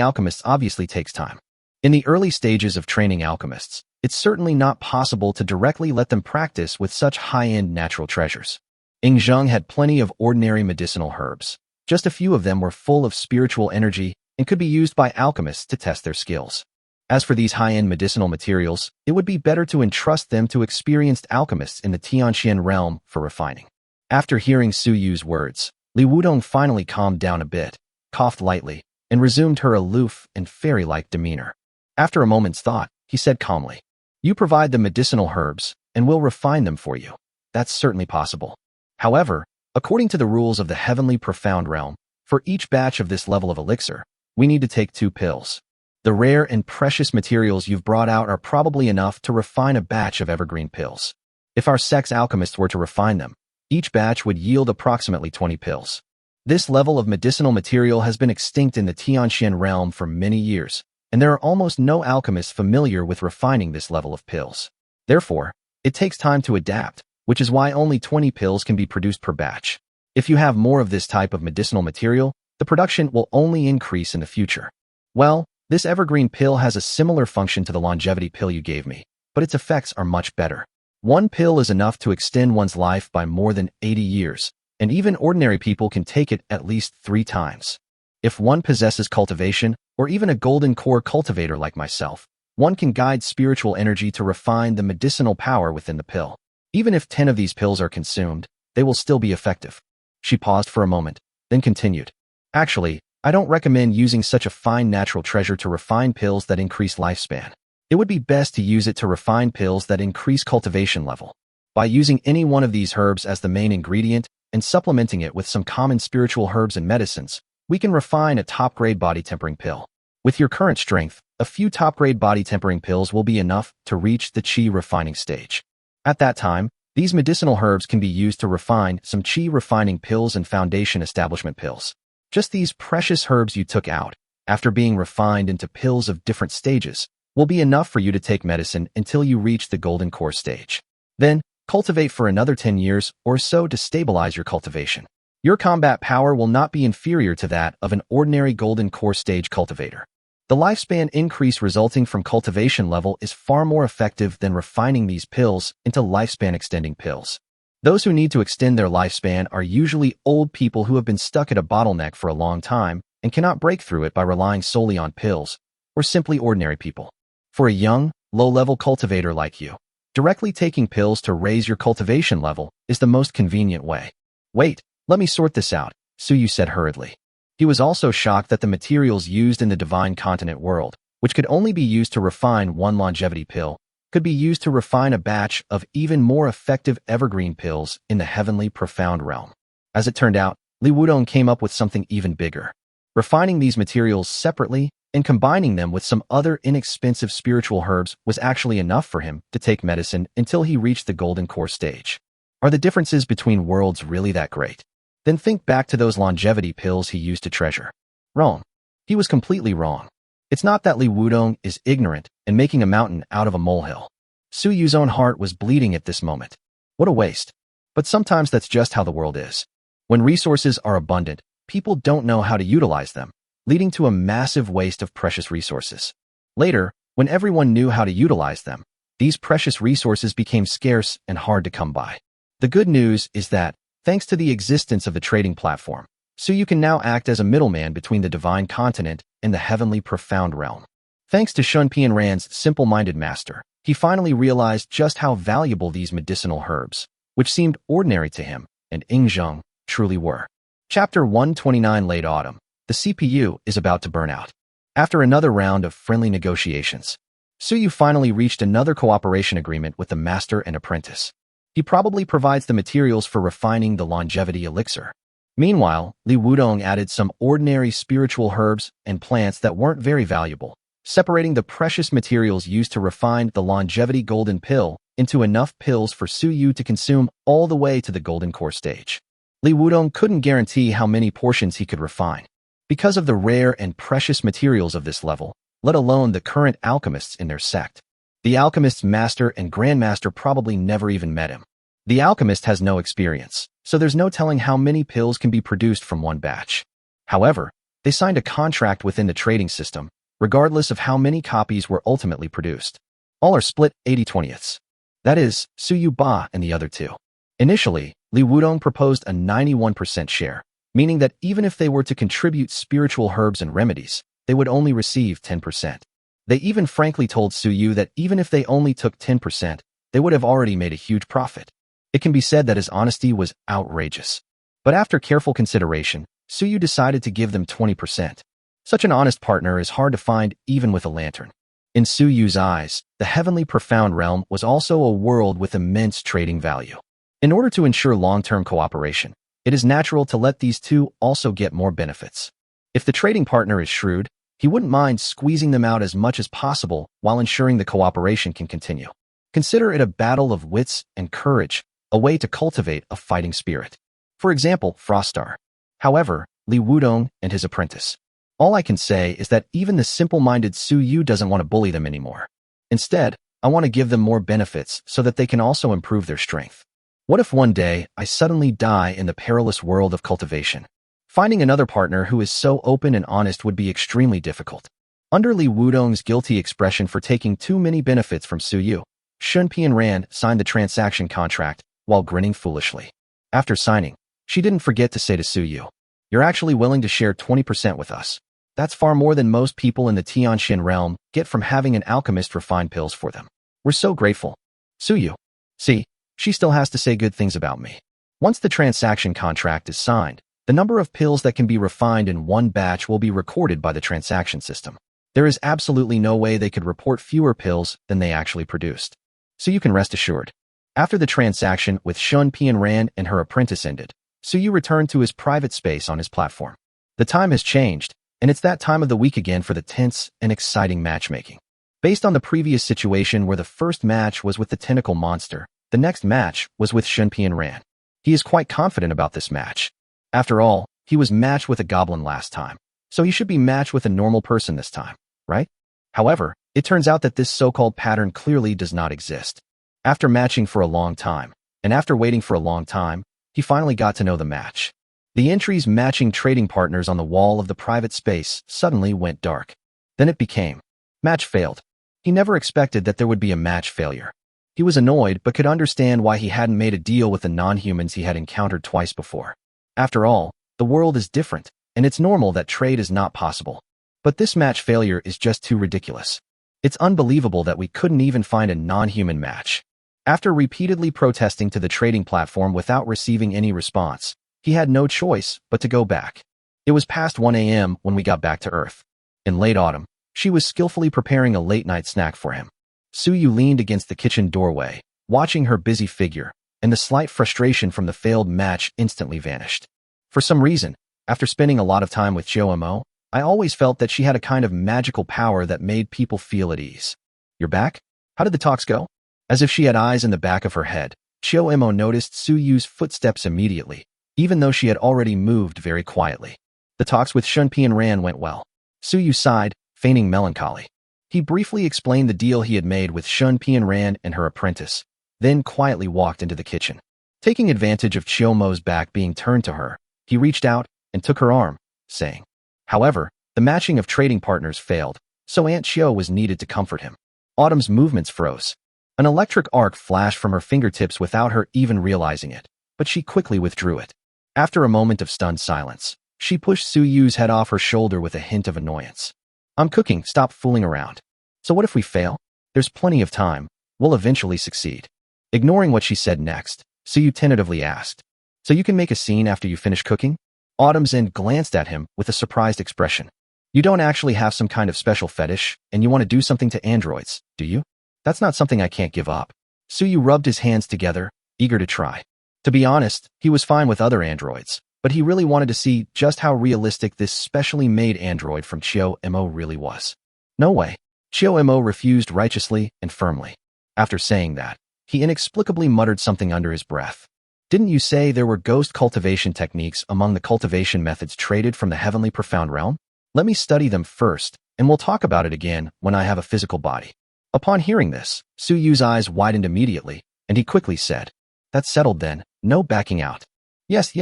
alchemists obviously takes time. In the early stages of training alchemists, it's certainly not possible to directly let them practice with such high-end natural treasures. Ing Zheng had plenty of ordinary medicinal herbs. Just a few of them were full of spiritual energy and could be used by alchemists to test their skills. As for these high-end medicinal materials, it would be better to entrust them to experienced alchemists in the Tianxian realm for refining. After hearing Suyu's words, Li Wudong finally calmed down a bit, coughed lightly, and resumed her aloof and fairy-like demeanor. After a moment's thought, he said calmly, "You provide the medicinal herbs, and we'll refine them for you. That's certainly possible. However, according to the rules of the heavenly profound realm, for each batch of this level of elixir, we need to take 2 pills. The rare and precious materials you've brought out are probably enough to refine a batch of evergreen pills. If our sex alchemists were to refine them, each batch would yield approximately 20 pills. This level of medicinal material has been extinct in the Tianxian realm for many years, and there are almost no alchemists familiar with refining this level of pills. Therefore, it takes time to adapt, which is why only 20 pills can be produced per batch. If you have more of this type of medicinal material, the production will only increase in the future. Well, this evergreen pill has a similar function to the longevity pill you gave me, but its effects are much better. 1 pill is enough to extend one's life by more than 80 years, and even ordinary people can take it at least 3 times. If one possesses cultivation, or even a golden core cultivator like myself, one can guide spiritual energy to refine the medicinal power within the pill. Even if 10 of these pills are consumed, they will still be effective." She paused for a moment, then continued, "Actually, I don't recommend using such a fine natural treasure to refine pills that increase lifespan. It would be best to use it to refine pills that increase cultivation level. By using any one of these herbs as the main ingredient and supplementing it with some common spiritual herbs and medicines, we can refine a top-grade body tempering pill. With your current strength, a few top-grade body tempering pills will be enough to reach the qi refining stage. At that time, these medicinal herbs can be used to refine some qi refining pills and foundation establishment pills. Just these precious herbs you took out, after being refined into pills of different stages, will be enough for you to take medicine until you reach the golden core stage. Then, cultivate for another 10 years or so to stabilize your cultivation. Your combat power will not be inferior to that of an ordinary golden core stage cultivator. The lifespan increase resulting from cultivation level is far more effective than refining these pills into lifespan extending pills. Those who need to extend their lifespan are usually old people who have been stuck at a bottleneck for a long time and cannot break through it by relying solely on pills, or simply ordinary people. For a young, low-level cultivator like you, directly taking pills to raise your cultivation level is the most convenient way. Wait, let me sort this out, Suyu said hurriedly. He was also shocked that the materials used in the divine continent world, which could only be used to refine one longevity pill, could be used to refine a batch of even more effective evergreen pills in the heavenly profound realm. As it turned out, Li Wudong came up with something even bigger. Refining these materials separately and combining them with some other inexpensive spiritual herbs was actually enough for him to take medicine until he reached the golden core stage. Are the differences between worlds really that great? Then think back to those longevity pills he used to treasure. Wrong. He was completely wrong. It's not that Li Wudong is ignorant and making a mountain out of a molehill. Su Yu's own heart was bleeding at this moment. What a waste. But sometimes that's just how the world is. When resources are abundant, people don't know how to utilize them, leading to a massive waste of precious resources. Later, when everyone knew how to utilize them, these precious resources became scarce and hard to come by. The good news is that, thanks to the existence of the trading platform, Su Yu can now act as a middleman between the divine continent and the heavenly profound realm. Thanks to Shun Pianran's simple-minded master, he finally realized just how valuable these medicinal herbs, which seemed ordinary to him, and Yingzheng, truly were. Chapter 129 Late Autumn. The CPU is about to burn out. After another round of friendly negotiations, Su Yu finally reached another cooperation agreement with the master and apprentice. He probably provides the materials for refining the longevity elixir. Meanwhile, Li Wudong added some ordinary spiritual herbs and plants that weren't very valuable, separating the precious materials used to refine the longevity golden pill into enough pills for Su Yu to consume all the way to the golden core stage. Li Wudong couldn't guarantee how many portions he could refine, because of the rare and precious materials of this level, let alone the current alchemists in their sect. The alchemist's master and grandmaster probably never even met him. The alchemist has no experience, so there's no telling how many pills can be produced from one batch. However, they signed a contract within the trading system, regardless of how many copies were ultimately produced. All are split 80/20ths. That is, Su Yu Ba and the other two. Initially, Li Wudong proposed a 91% share, meaning that even if they were to contribute spiritual herbs and remedies, they would only receive 10%. They even frankly told Su Yu that even if they only took 10%, they would have already made a huge profit. It can be said that his honesty was outrageous. But after careful consideration, Su Yu decided to give them 20%. Such an honest partner is hard to find even with a lantern. In Su Yu's eyes, the heavenly profound realm was also a world with immense trading value. In order to ensure long-term cooperation, it is natural to let these two also get more benefits. If the trading partner is shrewd, he wouldn't mind squeezing them out as much as possible while ensuring the cooperation can continue. Consider it a battle of wits and courage, a way to cultivate a fighting spirit. For example, Froststar. However, Li Wudong and his apprentice. All I can say is that even the simple-minded Su Yu doesn't want to bully them anymore. Instead, I want to give them more benefits so that they can also improve their strength. What if one day I suddenly die in the perilous world of cultivation? Finding another partner who is so open and honest would be extremely difficult. Under Li Wudong's guilty expression for taking too many benefits from Su Yu, Shun Pianran signed the transaction contract while grinning foolishly. After signing, she didn't forget to say to Su Yu, "You're actually willing to share 20% with us. That's far more than most people in the Tianxin realm get from having an alchemist refine pills for them. We're so grateful." Su Yu. See, she still has to say good things about me. Once the transaction contract is signed, the number of pills that can be refined in one batch will be recorded by the transaction system. There is absolutely no way they could report fewer pills than they actually produced. So you can rest assured. After the transaction with Shun Pianran and her apprentice ended, Su Yu returned to his private space on his platform. The time has changed, and it's that time of the week again for the tense and exciting matchmaking. Based on the previous situation where the first match was with the tentacle monster, the next match was with Shun Pianran. He is quite confident about this match. After all, he was matched with a goblin last time, so he should be matched with a normal person this time, right? However, it turns out that this so-called pattern clearly does not exist. After matching for a long time, and after waiting for a long time, he finally got to know the match. The entries matching trading partners on the wall of the private space suddenly went dark. Then it became, match failed. He never expected that there would be a match failure. He was annoyed but could understand why he hadn't made a deal with the non-humans he had encountered twice before. After all, the world is different, and it's normal that trade is not possible. But this match failure is just too ridiculous. It's unbelievable that we couldn't even find a non-human match. After repeatedly protesting to the trading platform without receiving any response, he had no choice but to go back. It was past 1 a.m. when we got back to Earth. In late autumn, she was skillfully preparing a late-night snack for him. Suyu leaned against the kitchen doorway, watching her busy figure, and the slight frustration from the failed match instantly vanished. For some reason, after spending a lot of time with Mo, I always felt that she had a kind of magical power that made people feel at ease. You're back? How did the talks go? As if she had eyes in the back of her head, Mo noticed Suyu's footsteps immediately, even though she had already moved very quietly. The talks with Shunpi and Ran went well. Suyu sighed, feigning melancholy. He briefly explained the deal he had made with Shunpi and Ran and her apprentice, then quietly walked into the kitchen. Taking advantage of Mo's back being turned to her, he reached out and took her arm, saying, however, the matching of trading partners failed, so Aunt Chiu was needed to comfort him. Autumn's movements froze. An electric arc flashed from her fingertips without her even realizing it, but she quickly withdrew it. After a moment of stunned silence, she pushed Suyu's head off her shoulder with a hint of annoyance. I'm cooking, stop fooling around. So what if we fail? There's plenty of time. We'll eventually succeed. Ignoring what she said next, Suyu tentatively asked, so you can make a scene after you finish cooking? Autumn's end glanced at him with a surprised expression. You don't actually have some kind of special fetish, and you want to do something to androids, do you? That's not something I can't give up. Suyu rubbed his hands together, eager to try. To be honest, he was fine with other androids, but he really wanted to see just how realistic this specially made android from Mo really was. No way. Mo refused righteously and firmly. After saying that, he inexplicably muttered something under his breath. Didn't you say there were ghost cultivation techniques among the cultivation methods traded from the heavenly profound realm? Let me study them first, and we'll talk about it again when I have a physical body. Upon hearing this, Suyu's eyes widened immediately, and he quickly said, that's settled then, no backing out. Yes.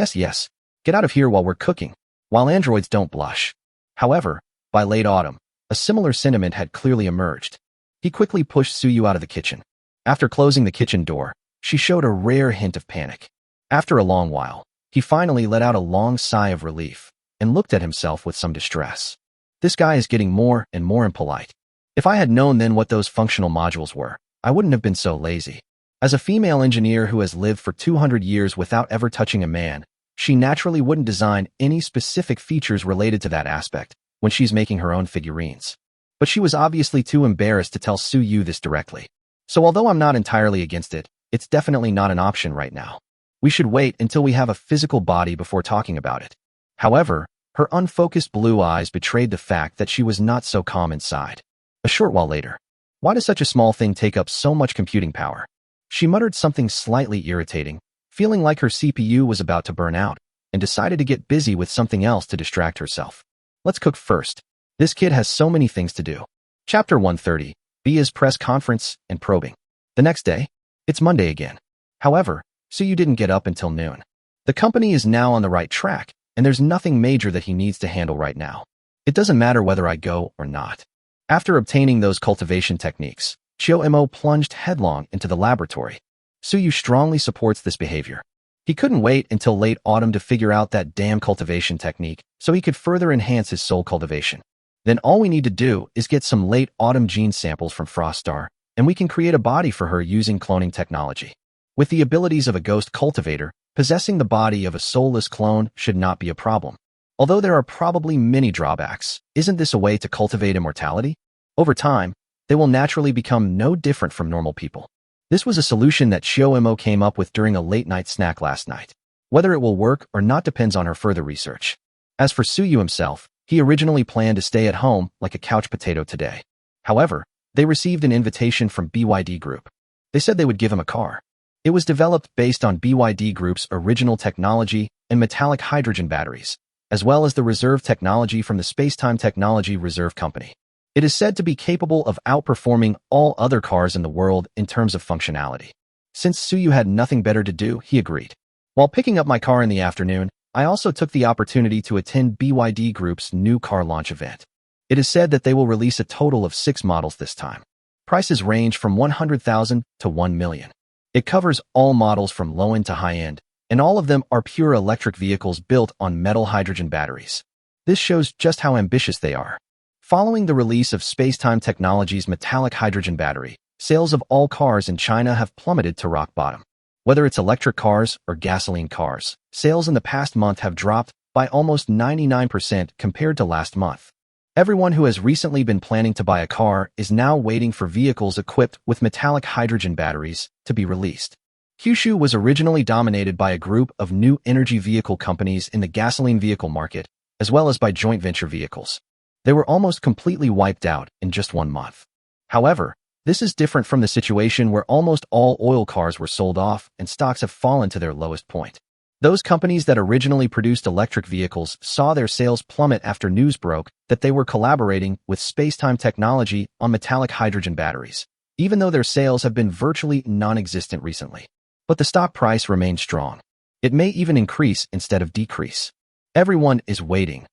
Get out of here while we're cooking, while androids don't blush. However, by late autumn, a similar sentiment had clearly emerged. He quickly pushed Suyu out of the kitchen. After closing the kitchen door, she showed a rare hint of panic. After a long while, he finally let out a long sigh of relief and looked at himself with some distress. This guy is getting more and more impolite. If I had known then what those functional modules were, I wouldn't have been so lazy. As a female engineer who has lived for 200 years without ever touching a man, she naturally wouldn't design any specific features related to that aspect when she's making her own figurines. But she was obviously too embarrassed to tell Suyu this directly. So although I'm not entirely against it, it's definitely not an option right now. We should wait until we have a physical body before talking about it. However, her unfocused blue eyes betrayed the fact that she was not so calm inside. A short while later, why does such a small thing take up so much computing power? She muttered something slightly irritating, feeling like her CPU was about to burn out, and decided to get busy with something else to distract herself. Let's cook first. This kid has so many things to do. Chapter 130, Bia's press conference and probing. The next day, it's Monday again. However, Suyu didn't get up until noon. The company is now on the right track, and there's nothing major that he needs to handle right now. It doesn't matter whether I go or not. After obtaining those cultivation techniques, Mo plunged headlong into the laboratory. Suyu strongly supports this behavior. He couldn't wait until late autumn to figure out that damn cultivation technique so he could further enhance his soul cultivation. Then all we need to do is get some late autumn gene samples from Froststar, and we can create a body for her using cloning technology. With the abilities of a ghost cultivator, possessing the body of a soulless clone should not be a problem. Although there are probably many drawbacks, isn't this a way to cultivate immortality? Over time, they will naturally become no different from normal people. This was a solution that Mo came up with during a late-night snack last night. Whether it will work or not depends on her further research. As for Suyu himself, he originally planned to stay at home like a couch potato today. However, they received an invitation from BYD Group. They said they would give him a car. It was developed based on BYD Group's original technology and metallic hydrogen batteries, as well as the reserve technology from the Spacetime Technology Reserve Company. It is said to be capable of outperforming all other cars in the world in terms of functionality. Since Suyu had nothing better to do, he agreed. While picking up my car in the afternoon, I also took the opportunity to attend BYD Group's new car launch event. It is said that they will release a total of 6 models this time. Prices range from 100,000 to 1 million. It covers all models from low-end to high-end, and all of them are pure electric vehicles built on metal hydrogen batteries. This shows just how ambitious they are. Following the release of Spacetime Technology's metallic hydrogen battery, sales of all cars in China have plummeted to rock bottom. Whether it's electric cars or gasoline cars, sales in the past month have dropped by almost 99% compared to last month. Everyone who has recently been planning to buy a car is now waiting for vehicles equipped with metallic hydrogen batteries to be released. Kyushu was originally dominated by a group of new energy vehicle companies in the gasoline vehicle market, as well as by joint venture vehicles. They were almost completely wiped out in just 1 month. However, this is different from the situation where almost all oil cars were sold off and stocks have fallen to their lowest point. Those companies that originally produced electric vehicles saw their sales plummet after news broke that they were collaborating with Spacetime Technology on metallic hydrogen batteries, even though their sales have been virtually non-existent recently. But the stock price remained strong. It may even increase instead of decrease. Everyone is waiting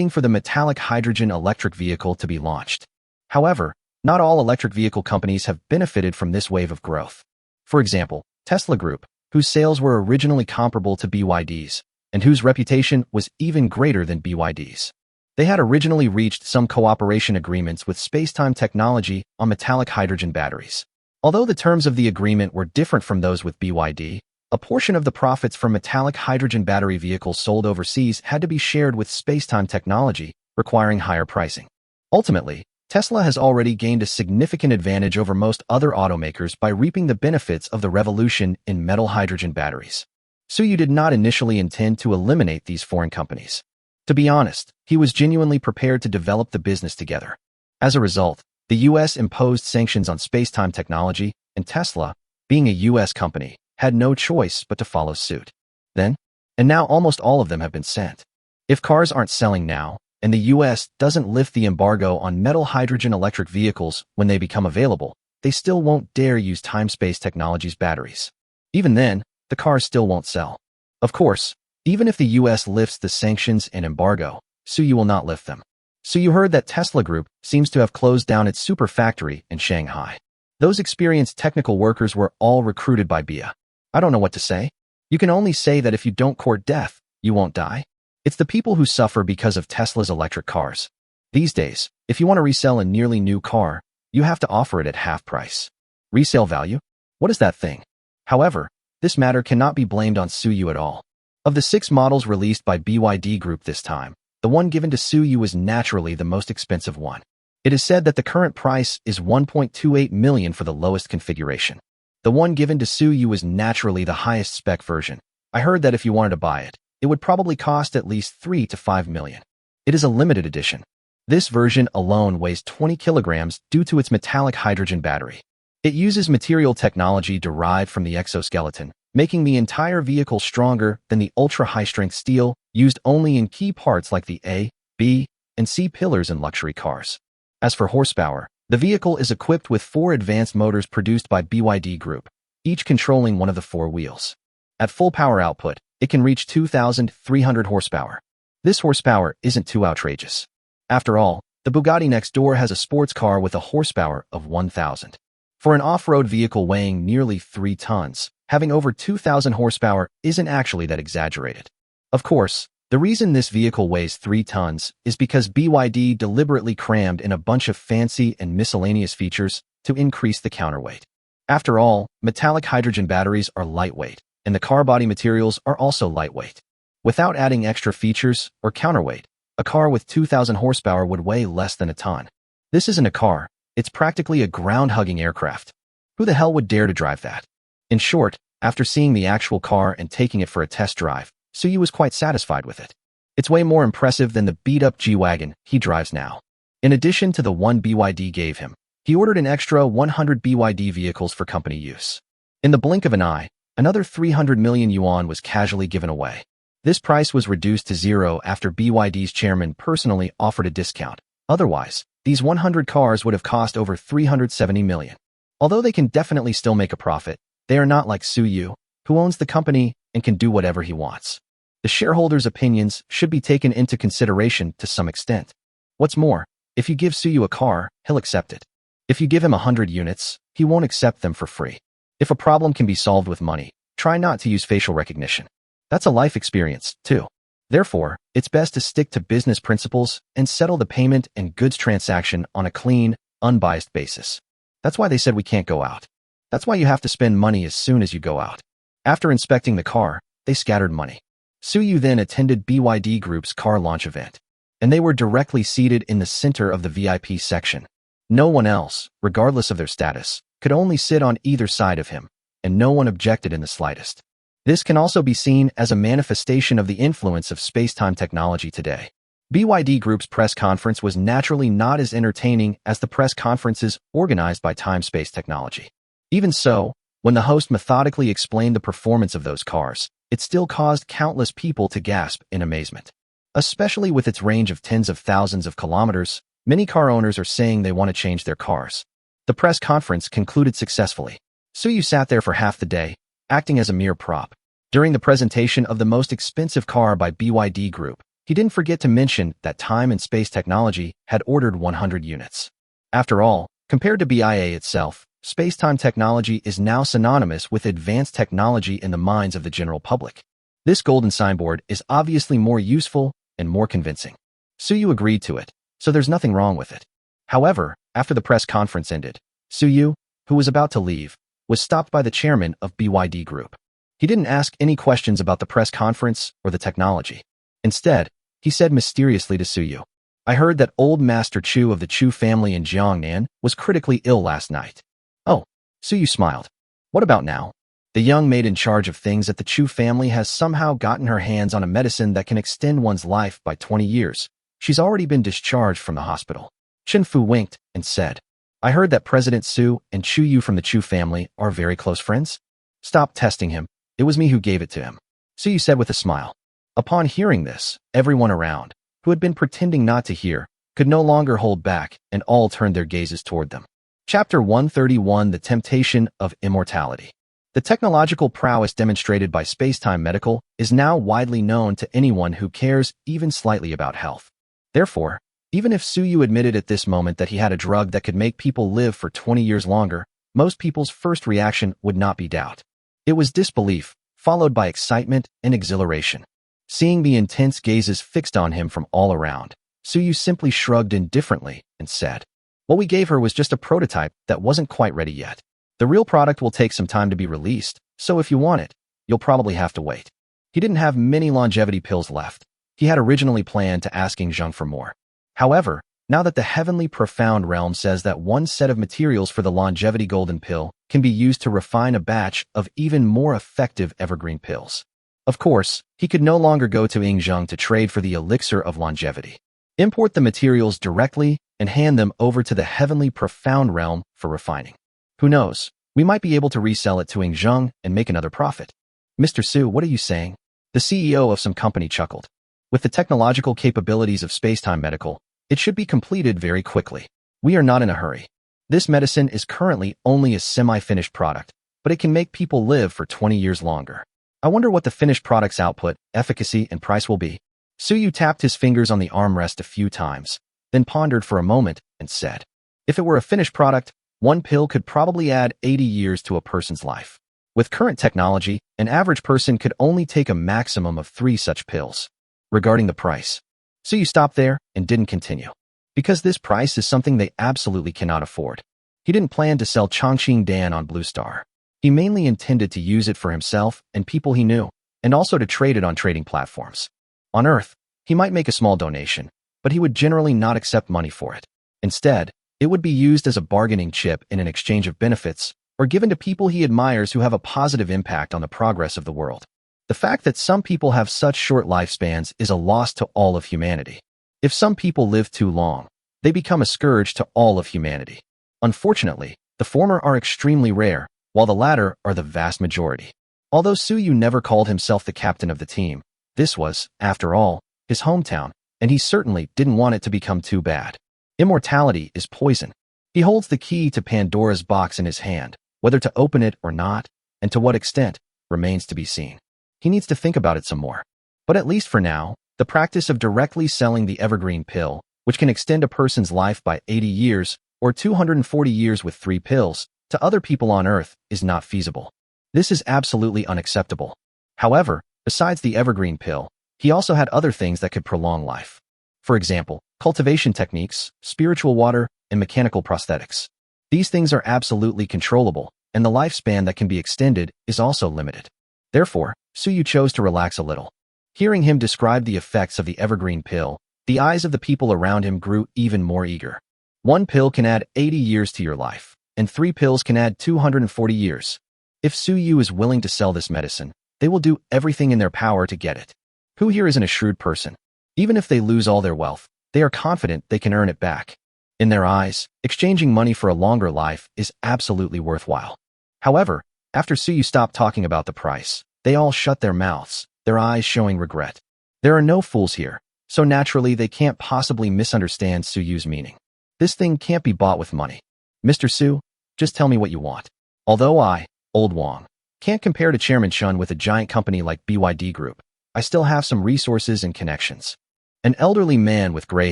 for the metallic hydrogen electric vehicle to be launched. However, not all electric vehicle companies have benefited from this wave of growth. For example, Tesla Group, whose sales were originally comparable to BYD's, and whose reputation was even greater than BYD's. They had originally reached some cooperation agreements with Spacetime Technology on metallic hydrogen batteries. Although the terms of the agreement were different from those with BYD, a portion of the profits from metallic hydrogen battery vehicles sold overseas had to be shared with Spacetime Technology, requiring higher pricing. Ultimately, Tesla has already gained a significant advantage over most other automakers by reaping the benefits of the revolution in metal hydrogen batteries. Suyu did not initially intend to eliminate these foreign companies. To be honest, he was genuinely prepared to develop the business together. As a result, the U.S. imposed sanctions on Spacetime Technology, and Tesla, being a U.S. company, had no choice but to follow suit. And now almost all of them have been sent. If cars aren't selling now, and the U.S. doesn't lift the embargo on metal hydrogen electric vehicles when they become available, they still won't dare use Timespace Technologies batteries. Even then, the cars still won't sell. Of course, even if the U.S. lifts the sanctions and embargo, Suyu will not lift them. So you heard that Tesla Group seems to have closed down its super factory in Shanghai. Those experienced technical workers were all recruited by BIA. I don't know what to say. You can only say that if you don't court death, you won't die. It's the people who suffer because of Tesla's electric cars. These days, if you want to resell a nearly new car, you have to offer it at half price. Resale value? What is that thing? However, this matter cannot be blamed on Suyu at all. Of the 6 models released by BYD Group this time, the one given to Suyu was naturally the most expensive one. It is said that the current price is $1.28 million for the lowest configuration. The one given to Suyu is naturally the highest spec version. I heard that if you wanted to buy it, it would probably cost at least $3 to $5 million. It is a limited edition. This version alone weighs 20 kilograms due to its metallic hydrogen battery. It uses material technology derived from the exoskeleton, making the entire vehicle stronger than the ultra-high-strength steel used only in key parts like the A, B, and C pillars in luxury cars. As for horsepower, the vehicle is equipped with 4 advanced motors produced by BYD Group, each controlling one of the 4 wheels. At full power output, it can reach 2,300 horsepower. This horsepower isn't too outrageous. After all, the Bugatti next door has a sports car with a horsepower of 1,000. For an off-road vehicle weighing nearly 3 tons, having over 2,000 horsepower isn't actually that exaggerated. Of course, the reason this vehicle weighs 3 tons is because BYD deliberately crammed in a bunch of fancy and miscellaneous features to increase the counterweight. After all, metallic hydrogen batteries are lightweight, and the car body materials are also lightweight. Without adding extra features or counterweight, a car with 2,000 horsepower would weigh less than a ton. This isn't a car, it's practically a ground-hugging aircraft. Who the hell would dare to drive that? In short, after seeing the actual car and taking it for a test drive, Suyu was quite satisfied with it. It's way more impressive than the beat-up G-Wagon he drives now. In addition to the one BYD gave him, he ordered an extra 100 BYD vehicles for company use. In the blink of an eye, another 300 million yuan was casually given away. This price was reduced to zero after BYD's chairman personally offered a discount. Otherwise, these 100 cars would have cost over 370 million. Although they can definitely still make a profit, they are not like Suyu, who owns the company and can do whatever he wants. The shareholders' opinions should be taken into consideration to some extent. What's more, if you give Suyu a car, he'll accept it. If you give him 100 units, he won't accept them for free. If a problem can be solved with money, try not to use facial recognition. That's a life experience, too. Therefore, it's best to stick to business principles and settle the payment and goods transaction on a clean, unbiased basis. That's why they said we can't go out. That's why you have to spend money as soon as you go out. After inspecting the car, they scattered money. Suyu then attended BYD Group's car launch event, and they were directly seated in the center of the VIP section. No one else, regardless of their status, could only sit on either side of him, and no one objected in the slightest. This can also be seen as a manifestation of the influence of space-time technology today. BYD Group's press conference was naturally not as entertaining as the press conferences organized by time-space technology. Even so, when the host methodically explained the performance of those cars, it still caused countless people to gasp in amazement. Especially with its range of tens of thousands of kilometers, many car owners are saying they want to change their cars. The press conference concluded successfully. Suyu sat there for half the day, acting as a mere prop. During the presentation of the most expensive car by BYD Group, he didn't forget to mention that time and space technology had ordered 100 units. After all, compared to BIA itself, space-time technology is now synonymous with advanced technology in the minds of the general public. This golden signboard is obviously more useful and more convincing. Suyu agreed to it, so there's nothing wrong with it. However, after the press conference ended, Suyu, who was about to leave, was stopped by the chairman of BYD Group. He didn't ask any questions about the press conference or the technology. Instead, he said mysteriously to Suyu, "I heard that old Master Chu of the Chu family in Jiangnan was critically ill last night." "Oh," Suyu smiled. "What about now?" "The young maid in charge of things at the Chu family has somehow gotten her hands on a medicine that can extend one's life by 20 years. She's already been discharged from the hospital." Chen Fu winked and said, "I heard that President Su and Chu Yu from the Chu family are very close friends." "Stop testing him. It was me who gave it to him," Suyu said with a smile. Upon hearing this, everyone around, who had been pretending not to hear, could no longer hold back, and all turned their gazes toward them. Chapter 131: The Temptation of Immortality. The technological prowess demonstrated by Spacetime Medical is now widely known to anyone who cares even slightly about health. Therefore, even if Suyu admitted at this moment that he had a drug that could make people live for 20 years longer, most people's first reaction would not be doubt. It was disbelief, followed by excitement and exhilaration. Seeing the intense gazes fixed on him from all around, Suyu simply shrugged indifferently and said, "What we gave her was just a prototype that wasn't quite ready yet. The real product will take some time to be released, so if you want it, you'll probably have to wait." He didn't have many longevity pills left. He had originally planned to asking Zheng for more. However, now that the heavenly profound realm says that one set of materials for the longevity golden pill can be used to refine a batch of even more effective evergreen pills. Of course, he could no longer go to Yingzheng to trade for the elixir of longevity. Import the materials directly and hand them over to the heavenly profound realm for refining. Who knows, we might be able to resell it to Yingzheng and make another profit. "Mr. Su, what are you saying?" The CEO of some company chuckled. "With the technological capabilities of Spacetime Medical, it should be completed very quickly. We are not in a hurry. This medicine is currently only a semi-finished product, but it can make people live for 20 years longer. I wonder what the finished product's output, efficacy, and price will be." Suyu tapped his fingers on the armrest a few times, then pondered for a moment and said, "If it were a finished product, one pill could probably add 80 years to a person's life. With current technology, an average person could only take a maximum of 3 such pills." Regarding the price, Suyu stopped there and didn't continue. Because this price is something they absolutely cannot afford. He didn't plan to sell Chongqing Dan on Blue Star. He mainly intended to use it for himself and people he knew, and also to trade it on trading platforms. On Earth, he might make a small donation, but he would generally not accept money for it. Instead, it would be used as a bargaining chip in an exchange of benefits, or given to people he admires who have a positive impact on the progress of the world. The fact that some people have such short lifespans is a loss to all of humanity. If some people live too long, they become a scourge to all of humanity. Unfortunately, the former are extremely rare, while the latter are the vast majority. Although Suyu never called himself the captain of the team, this was, after all, his hometown, and he certainly didn't want it to become too bad. Immortality is poison. He holds the key to Pandora's box in his hand. Whether to open it or not, and to what extent, remains to be seen. He needs to think about it some more. But at least for now, the practice of directly selling the evergreen pill, which can extend a person's life by 80 years or 240 years with 3 pills, to other people on Earth is not feasible. This is absolutely unacceptable. However, besides the evergreen pill, he also had other things that could prolong life. For example, cultivation techniques, spiritual water, and mechanical prosthetics. These things are absolutely controllable, and the lifespan that can be extended is also limited. Therefore, Suyu chose to relax a little. Hearing him describe the effects of the evergreen pill, the eyes of the people around him grew even more eager. 1 pill can add 80 years to your life, and 3 pills can add 240 years. If Su Yu is willing to sell this medicine, they will do everything in their power to get it. Who here isn't a shrewd person? Even if they lose all their wealth, they are confident they can earn it back. In their eyes, exchanging money for a longer life is absolutely worthwhile. However, after Su Yu stopped talking about the price, they all shut their mouths, their eyes showing regret. There are no fools here, so naturally they can't possibly misunderstand Su Yu's meaning. This thing can't be bought with money. Mr. Su, just tell me what you want. Although I, Old Wang, can't compare to Chairman Chun with a giant company like BYD Group, I still have some resources and connections. An elderly man with gray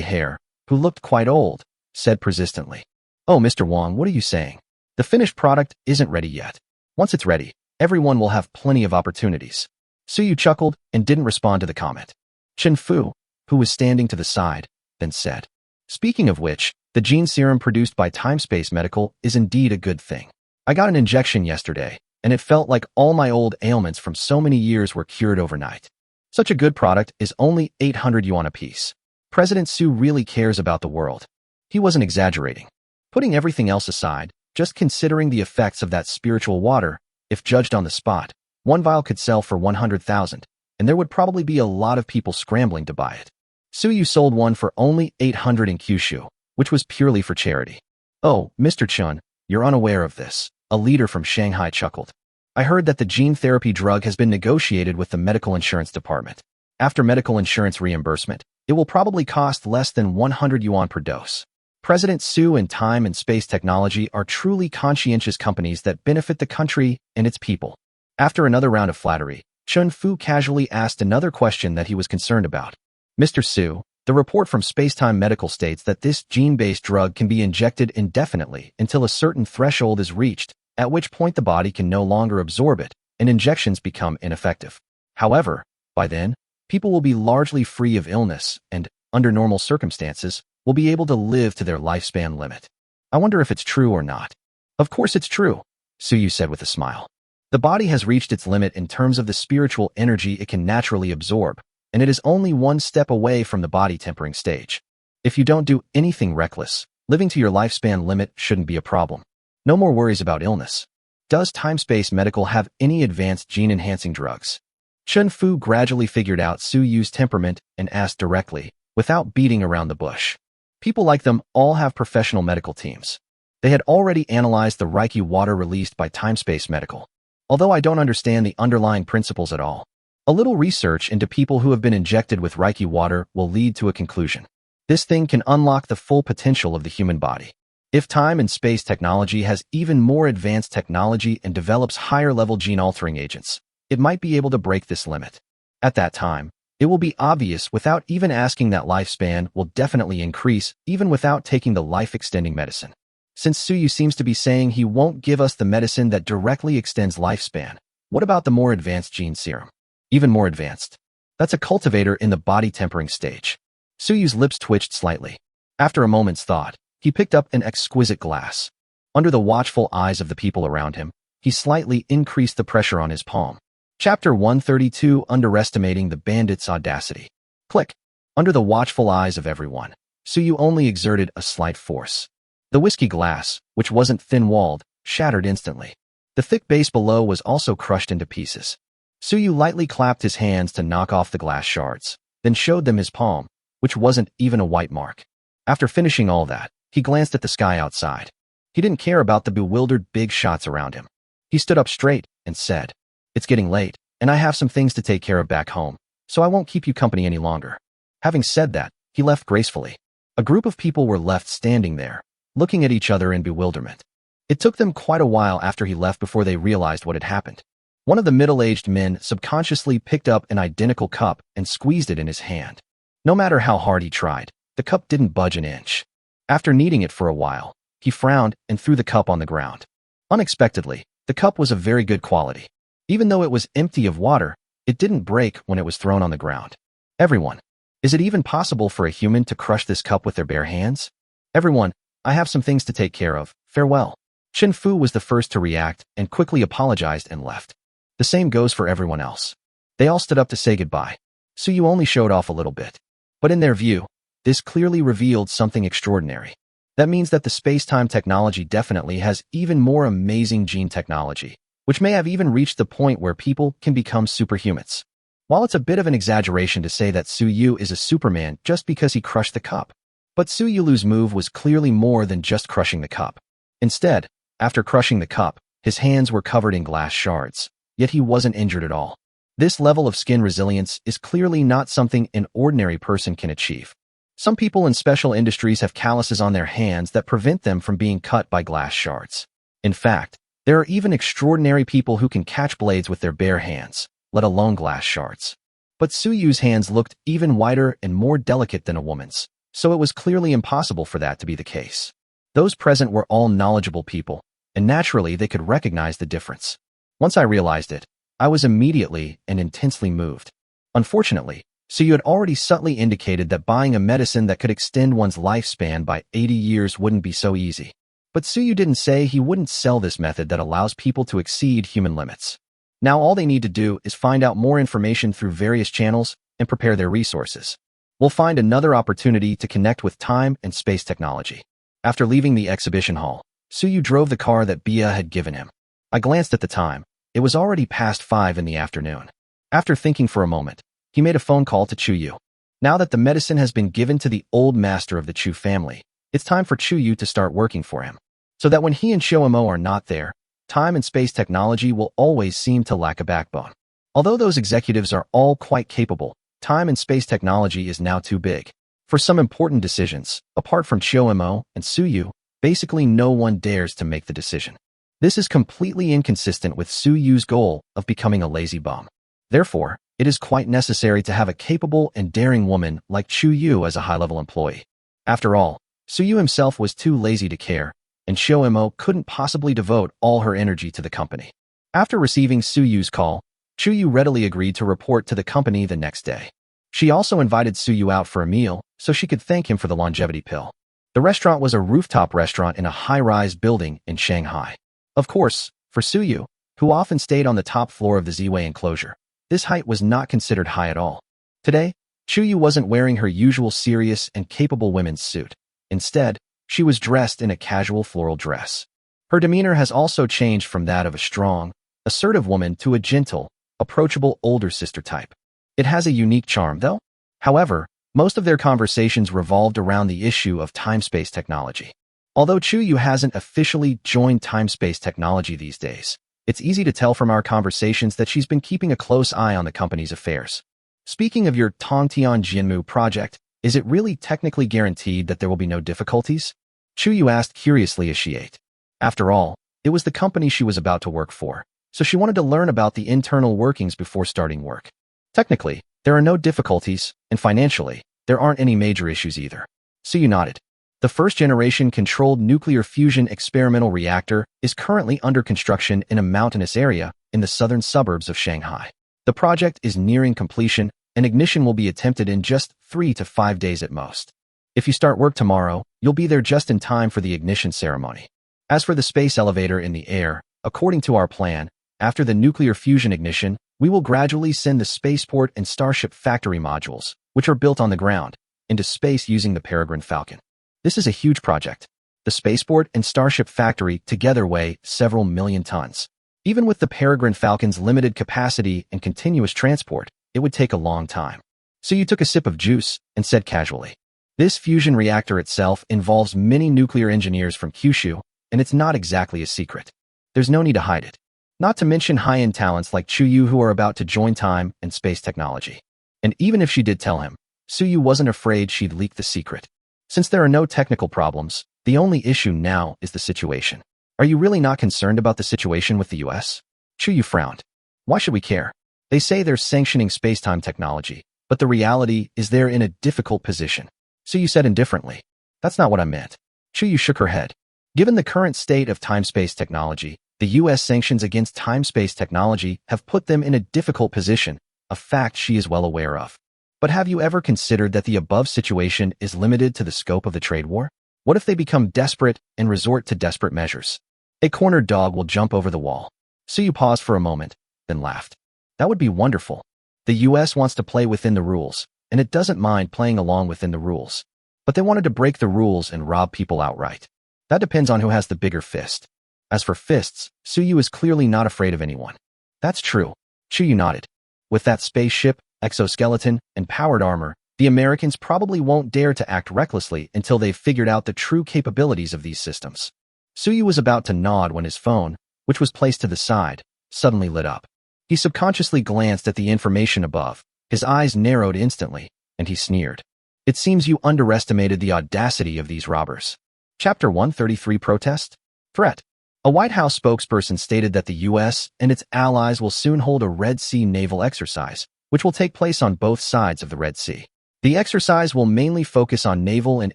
hair, who looked quite old, said persistently. Oh, Mr. Wang, what are you saying? The finished product isn't ready yet. Once it's ready, everyone will have plenty of opportunities. Su Yu chuckled and didn't respond to the comment. Chen Fu, who was standing to the side, then said, Speaking of which, the gene serum produced by Timespace Medical is indeed a good thing. I got an injection yesterday, and it felt like all my old ailments from so many years were cured overnight. Such a good product is only 800 yuan apiece. President Su really cares about the world. He wasn't exaggerating. Putting everything else aside, just considering the effects of that spiritual water, if judged on the spot, 1 vial could sell for 100,000, and there would probably be a lot of people scrambling to buy it. Su Yu sold one for only 800 in Kyushu, which was purely for charity. Oh, Mr. Chun, you're unaware of this, a leader from Shanghai chuckled. I heard that the gene therapy drug has been negotiated with the medical insurance department. After medical insurance reimbursement, it will probably cost less than 100 yuan per dose. President Su and Time and Space Technology are truly conscientious companies that benefit the country and its people. After another round of flattery, Chun Fu casually asked another question that he was concerned about. Mr. Su, the report from Spacetime Medical states that this gene-based drug can be injected indefinitely until a certain threshold is reached, at which point the body can no longer absorb it, and injections become ineffective. However, by then, people will be largely free of illness and, under normal circumstances, will be able to live to their lifespan limit. I wonder if it's true or not. Of course it's true, Su Yu said with a smile. The body has reached its limit in terms of the spiritual energy it can naturally absorb, and it is only one step away from the body tempering stage. If you don't do anything reckless, living to your lifespan limit shouldn't be a problem. No more worries about illness. Does Timespace Medical have any advanced gene-enhancing drugs? Chun Fu gradually figured out Su Yu's temperament and asked directly, without beating around the bush. People like them all have professional medical teams. They had already analyzed the Reiki water released by Timespace Medical. Although I don't understand the underlying principles at all, a little research into people who have been injected with Reiki water will lead to a conclusion. This thing can unlock the full potential of the human body. If time and space technology has even more advanced technology and develops higher-level gene-altering agents, it might be able to break this limit. At that time, it will be obvious without even asking that lifespan will definitely increase even without taking the life-extending medicine. Since Su Yu seems to be saying he won't give us the medicine that directly extends lifespan, what about the more advanced gene serum? Even more advanced. That's a cultivator in the body tempering stage. Su Yu's lips twitched slightly. After a moment's thought, he picked up an exquisite glass. Under the watchful eyes of the people around him, he slightly increased the pressure on his palm. Chapter 132, Underestimating the Bandit's Audacity. Click. Under the watchful eyes of everyone, Su Yu only exerted a slight force. The whiskey glass, which wasn't thin-walled, shattered instantly. The thick base below was also crushed into pieces. Su Yu lightly clapped his hands to knock off the glass shards, then showed them his palm, which wasn't even a white mark. After finishing all that, he glanced at the sky outside. He didn't care about the bewildered big shots around him. He stood up straight and said, It's getting late, and I have some things to take care of back home, so I won't keep you company any longer. Having said that, he left gracefully. A group of people were left standing there, looking at each other in bewilderment. It took them quite a while after he left before they realized what had happened. One of the middle-aged men subconsciously picked up an identical cup and squeezed it in his hand. No matter how hard he tried, the cup didn't budge an inch. After kneading it for a while, he frowned and threw the cup on the ground. Unexpectedly, the cup was of very good quality. Even though it was empty of water, it didn't break when it was thrown on the ground. Everyone, is it even possible for a human to crush this cup with their bare hands? Everyone, I have some things to take care of. Farewell. Chen Fu was the first to react and quickly apologized and left. The same goes for everyone else. They all stood up to say goodbye. Suyu only showed off a little bit. But in their view, this clearly revealed something extraordinary. That means that the space-time technology definitely has even more amazing gene technology, which may have even reached the point where people can become superhumans. While it's a bit of an exaggeration to say that Suyu is a Superman just because he crushed the cup, but Suyulu's move was clearly more than just crushing the cup. Instead, after crushing the cup, his hands were covered in glass shards, yet he wasn't injured at all. This level of skin resilience is clearly not something an ordinary person can achieve. Some people in special industries have calluses on their hands that prevent them from being cut by glass shards. In fact, there are even extraordinary people who can catch blades with their bare hands, let alone glass shards. But Suyu's hands looked even wider and more delicate than a woman's, so it was clearly impossible for that to be the case. Those present were all knowledgeable people, and naturally they could recognize the difference. Once I realized it, I was immediately and intensely moved. Unfortunately, Suyu had already subtly indicated that buying a medicine that could extend one's lifespan by 80 years wouldn't be so easy. But Suyu didn't say he wouldn't sell this method that allows people to exceed human limits. Now all they need to do is find out more information through various channels and prepare their resources. We'll find another opportunity to connect with time and space technology. After leaving the exhibition hall, Suyu drove the car that Bia had given him. I glanced at the time. It was already past 5 in the afternoon. After thinking for a moment, he made a phone call to Chuyu. Now that the medicine has been given to the old master of the Chu family, it's time for Chuyu to start working for him. So that when he and Shoemo are not there, time and space technology will always seem to lack a backbone. Although those executives are all quite capable, time and space technology is now too big. For some important decisions, apart from Shoemo and Suyu, basically no one dares to make the decision. This is completely inconsistent with Suyu's goal of becoming a lazy bum. Therefore, it is quite necessary to have a capable and daring woman like Chuyu as a high-level employee. After all, Suyu himself was too lazy to care, and Shoemo couldn't possibly devote all her energy to the company. After receiving Suyu's call, Chuyu readily agreed to report to the company the next day. She also invited Suyu out for a meal so she could thank him for the longevity pill. The restaurant was a rooftop restaurant in a high-rise building in Shanghai. Of course, for Suyu, who often stayed on the top floor of the Z-Way enclosure, this height was not considered high at all. Today, Chuyu wasn't wearing her usual serious and capable women's suit. Instead, she was dressed in a casual floral dress. Her demeanor has also changed from that of a strong, assertive woman to a gentle, approachable older sister type. It has a unique charm, though. However, most of their conversations revolved around the issue of time-space technology. Although Chuyu hasn't officially joined time-space technology these days, it's easy to tell from our conversations that she's been keeping a close eye on the company's affairs. Speaking of your Tongtian Jinmu project, is it really technically guaranteed that there will be no difficulties? Chuyu asked curiously as she ate. After all, it was the company she was about to work for, so she wanted to learn about the internal workings before starting work. Technically, there are no difficulties, and financially, there aren't any major issues either. Suyu nodded. The first-generation controlled nuclear fusion experimental reactor is currently under construction in a mountainous area in the southern suburbs of Shanghai. The project is nearing completion, and ignition will be attempted in just 3 to 5 days at most. If you start work tomorrow, you'll be there just in time for the ignition ceremony. As for the space elevator in the air, according to our plan, after the nuclear fusion ignition, we will gradually send the spaceport and Starship factory modules, which are built on the ground, into space using the Peregrine Falcon. This is a huge project. The spaceport and Starship factory together weigh several million tons. Even with the Peregrine Falcon's limited capacity and continuous transport, it would take a long time. Suyu took a sip of juice and said casually, "This fusion reactor itself involves many nuclear engineers from Kyushu, and it's not exactly a secret. There's no need to hide it. Not to mention high-end talents like Chuyu who are about to join time and space technology." And even if she did tell him, Suyu wasn't afraid she'd leak the secret. Since there are no technical problems, the only issue now is the situation. Are you really not concerned about the situation with the US? Chuyu frowned. Why should we care? They say they're sanctioning space-time technology, but the reality is they're in a difficult position. Suyu said indifferently. That's not what I meant. Chuyu shook her head. Given the current state of time-space technology, the US sanctions against time-space technology have put them in a difficult position, a fact she is well aware of. But have you ever considered that the above situation is limited to the scope of the trade war? What if they become desperate and resort to desperate measures? A cornered dog will jump over the wall. Suyu paused for a moment, then laughed. That would be wonderful. The US wants to play within the rules, and it doesn't mind playing along within the rules. But they wanted to break the rules and rob people outright. That depends on who has the bigger fist. As for fists, Suyu is clearly not afraid of anyone. That's true. Chuyu nodded. With that spaceship, exoskeleton, and powered armor, the Americans probably won't dare to act recklessly until they've figured out the true capabilities of these systems. Suyu was about to nod when his phone, which was placed to the side, suddenly lit up. He subconsciously glanced at the information above. His eyes narrowed instantly, and he sneered. It seems you underestimated the audacity of these robbers. Chapter 133 Protest? Threat. A White House spokesperson stated that the U.S. and its allies will soon hold a Red Sea naval exercise, which will take place on both sides of the Red Sea. The exercise will mainly focus on naval and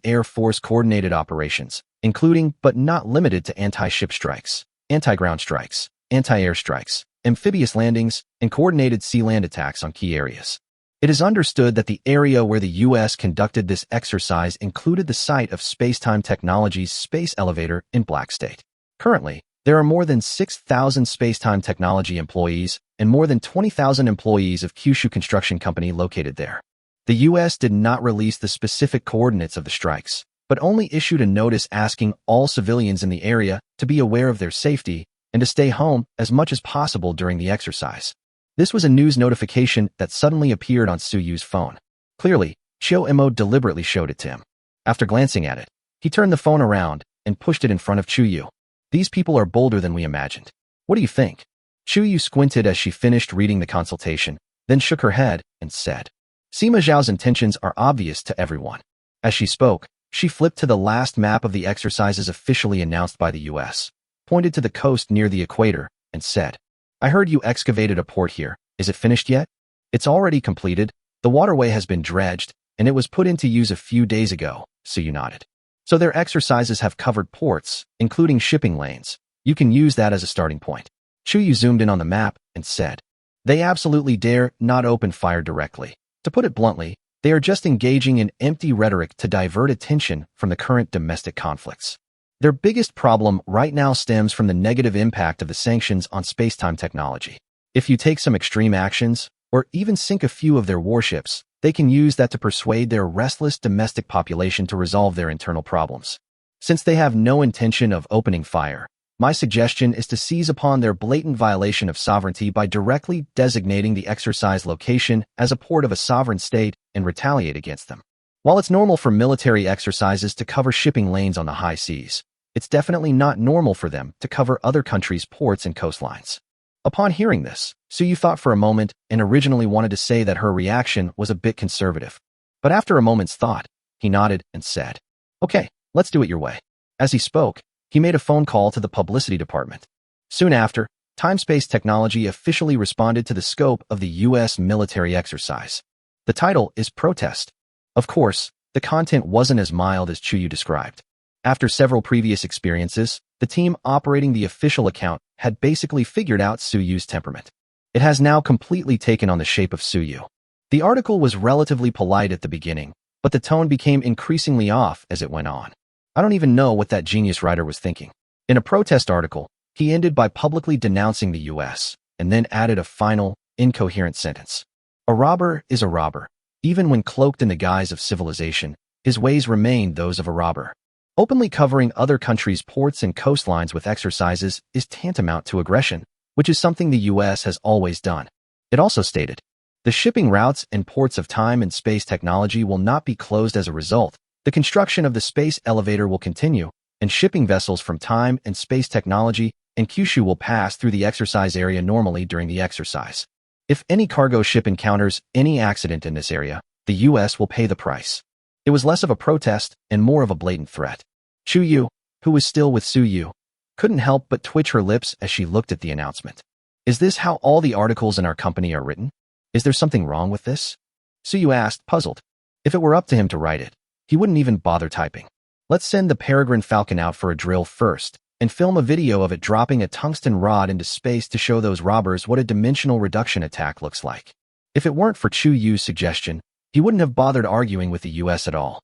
air force coordinated operations, including but not limited to anti-ship strikes, anti-ground strikes, anti-air strikes, amphibious landings, and coordinated sea-land attacks on key areas. It is understood that the area where the U.S. conducted this exercise included the site of Spacetime Technologies' space elevator in Black State. Currently, there are more than 6,000 Spacetime Technology employees and more than 20,000 employees of Kyushu Construction Company located there. The U.S. did not release the specific coordinates of the strikes, but only issued a notice asking all civilians in the area to be aware of their safety and to stay home as much as possible during the exercise. This was a news notification that suddenly appeared on Suyu's phone. Clearly, Chio-Emo deliberately showed it to him. After glancing at it, he turned the phone around and pushed it in front of Chuyu. These people are bolder than we imagined. What do you think? Chuyu squinted as she finished reading the consultation, then shook her head and said, Sima Zhao's intentions are obvious to everyone. As she spoke, she flipped to the last map of the exercises officially announced by the U.S., pointed to the coast near the equator, and said, I heard you excavated a port here. Is it finished yet? It's already completed. The waterway has been dredged, and it was put into use a few days ago, Suyu nodded. So their exercises have covered ports, including shipping lanes. You can use that as a starting point. Chuyu zoomed in on the map and said, They absolutely dare not open fire directly. To put it bluntly, they are just engaging in empty rhetoric to divert attention from the current domestic conflicts. Their biggest problem right now stems from the negative impact of the sanctions on Spacetime Technology. If you take some extreme actions, or even sink a few of their warships, they can use that to persuade their restless domestic population to resolve their internal problems. Since they have no intention of opening fire, my suggestion is to seize upon their blatant violation of sovereignty by directly designating the exercise location as a port of a sovereign state and retaliate against them. While it's normal for military exercises to cover shipping lanes on the high seas, it's definitely not normal for them to cover other countries' ports and coastlines. Upon hearing this, Suyu thought for a moment and originally wanted to say that her reaction was a bit conservative. But after a moment's thought, he nodded and said, Okay, let's do it your way. As he spoke, he made a phone call to the publicity department. Soon after, Timespace Technology officially responded to the scope of the U.S. military exercise. The title is Protest. Of course, the content wasn't as mild as Chuyu described. After several previous experiences, the team operating the official account had basically figured out Suyu's temperament. It has now completely taken on the shape of Suyu. The article was relatively polite at the beginning, but the tone became increasingly off as it went on. I don't even know what that genius writer was thinking. In a protest article, he ended by publicly denouncing the U.S., and then added a final, incoherent sentence. A robber is a robber. Even when cloaked in the guise of civilization, his ways remain those of a robber. Openly covering other countries' ports and coastlines with exercises is tantamount to aggression, which is something the U.S. has always done. It also stated, the shipping routes and ports of time and space technology will not be closed as a result. The construction of the space elevator will continue, and shipping vessels from time and space technology and Kyushu will pass through the exercise area normally during the exercise. If any cargo ship encounters any accident in this area, the U.S. will pay the price. It was less of a protest and more of a blatant threat. Chuyu, who was still with Suyu, couldn't help but twitch her lips as she looked at the announcement. Is this how all the articles in our company are written? Is there something wrong with this? Suyu asked, puzzled. If it were up to him to write it, he wouldn't even bother typing. Let's send the Peregrine Falcon out for a drill first, and film a video of it dropping a tungsten rod into space to show those robbers what a dimensional reduction attack looks like. If it weren't for Chuyu's suggestion, he wouldn't have bothered arguing with the U.S. at all.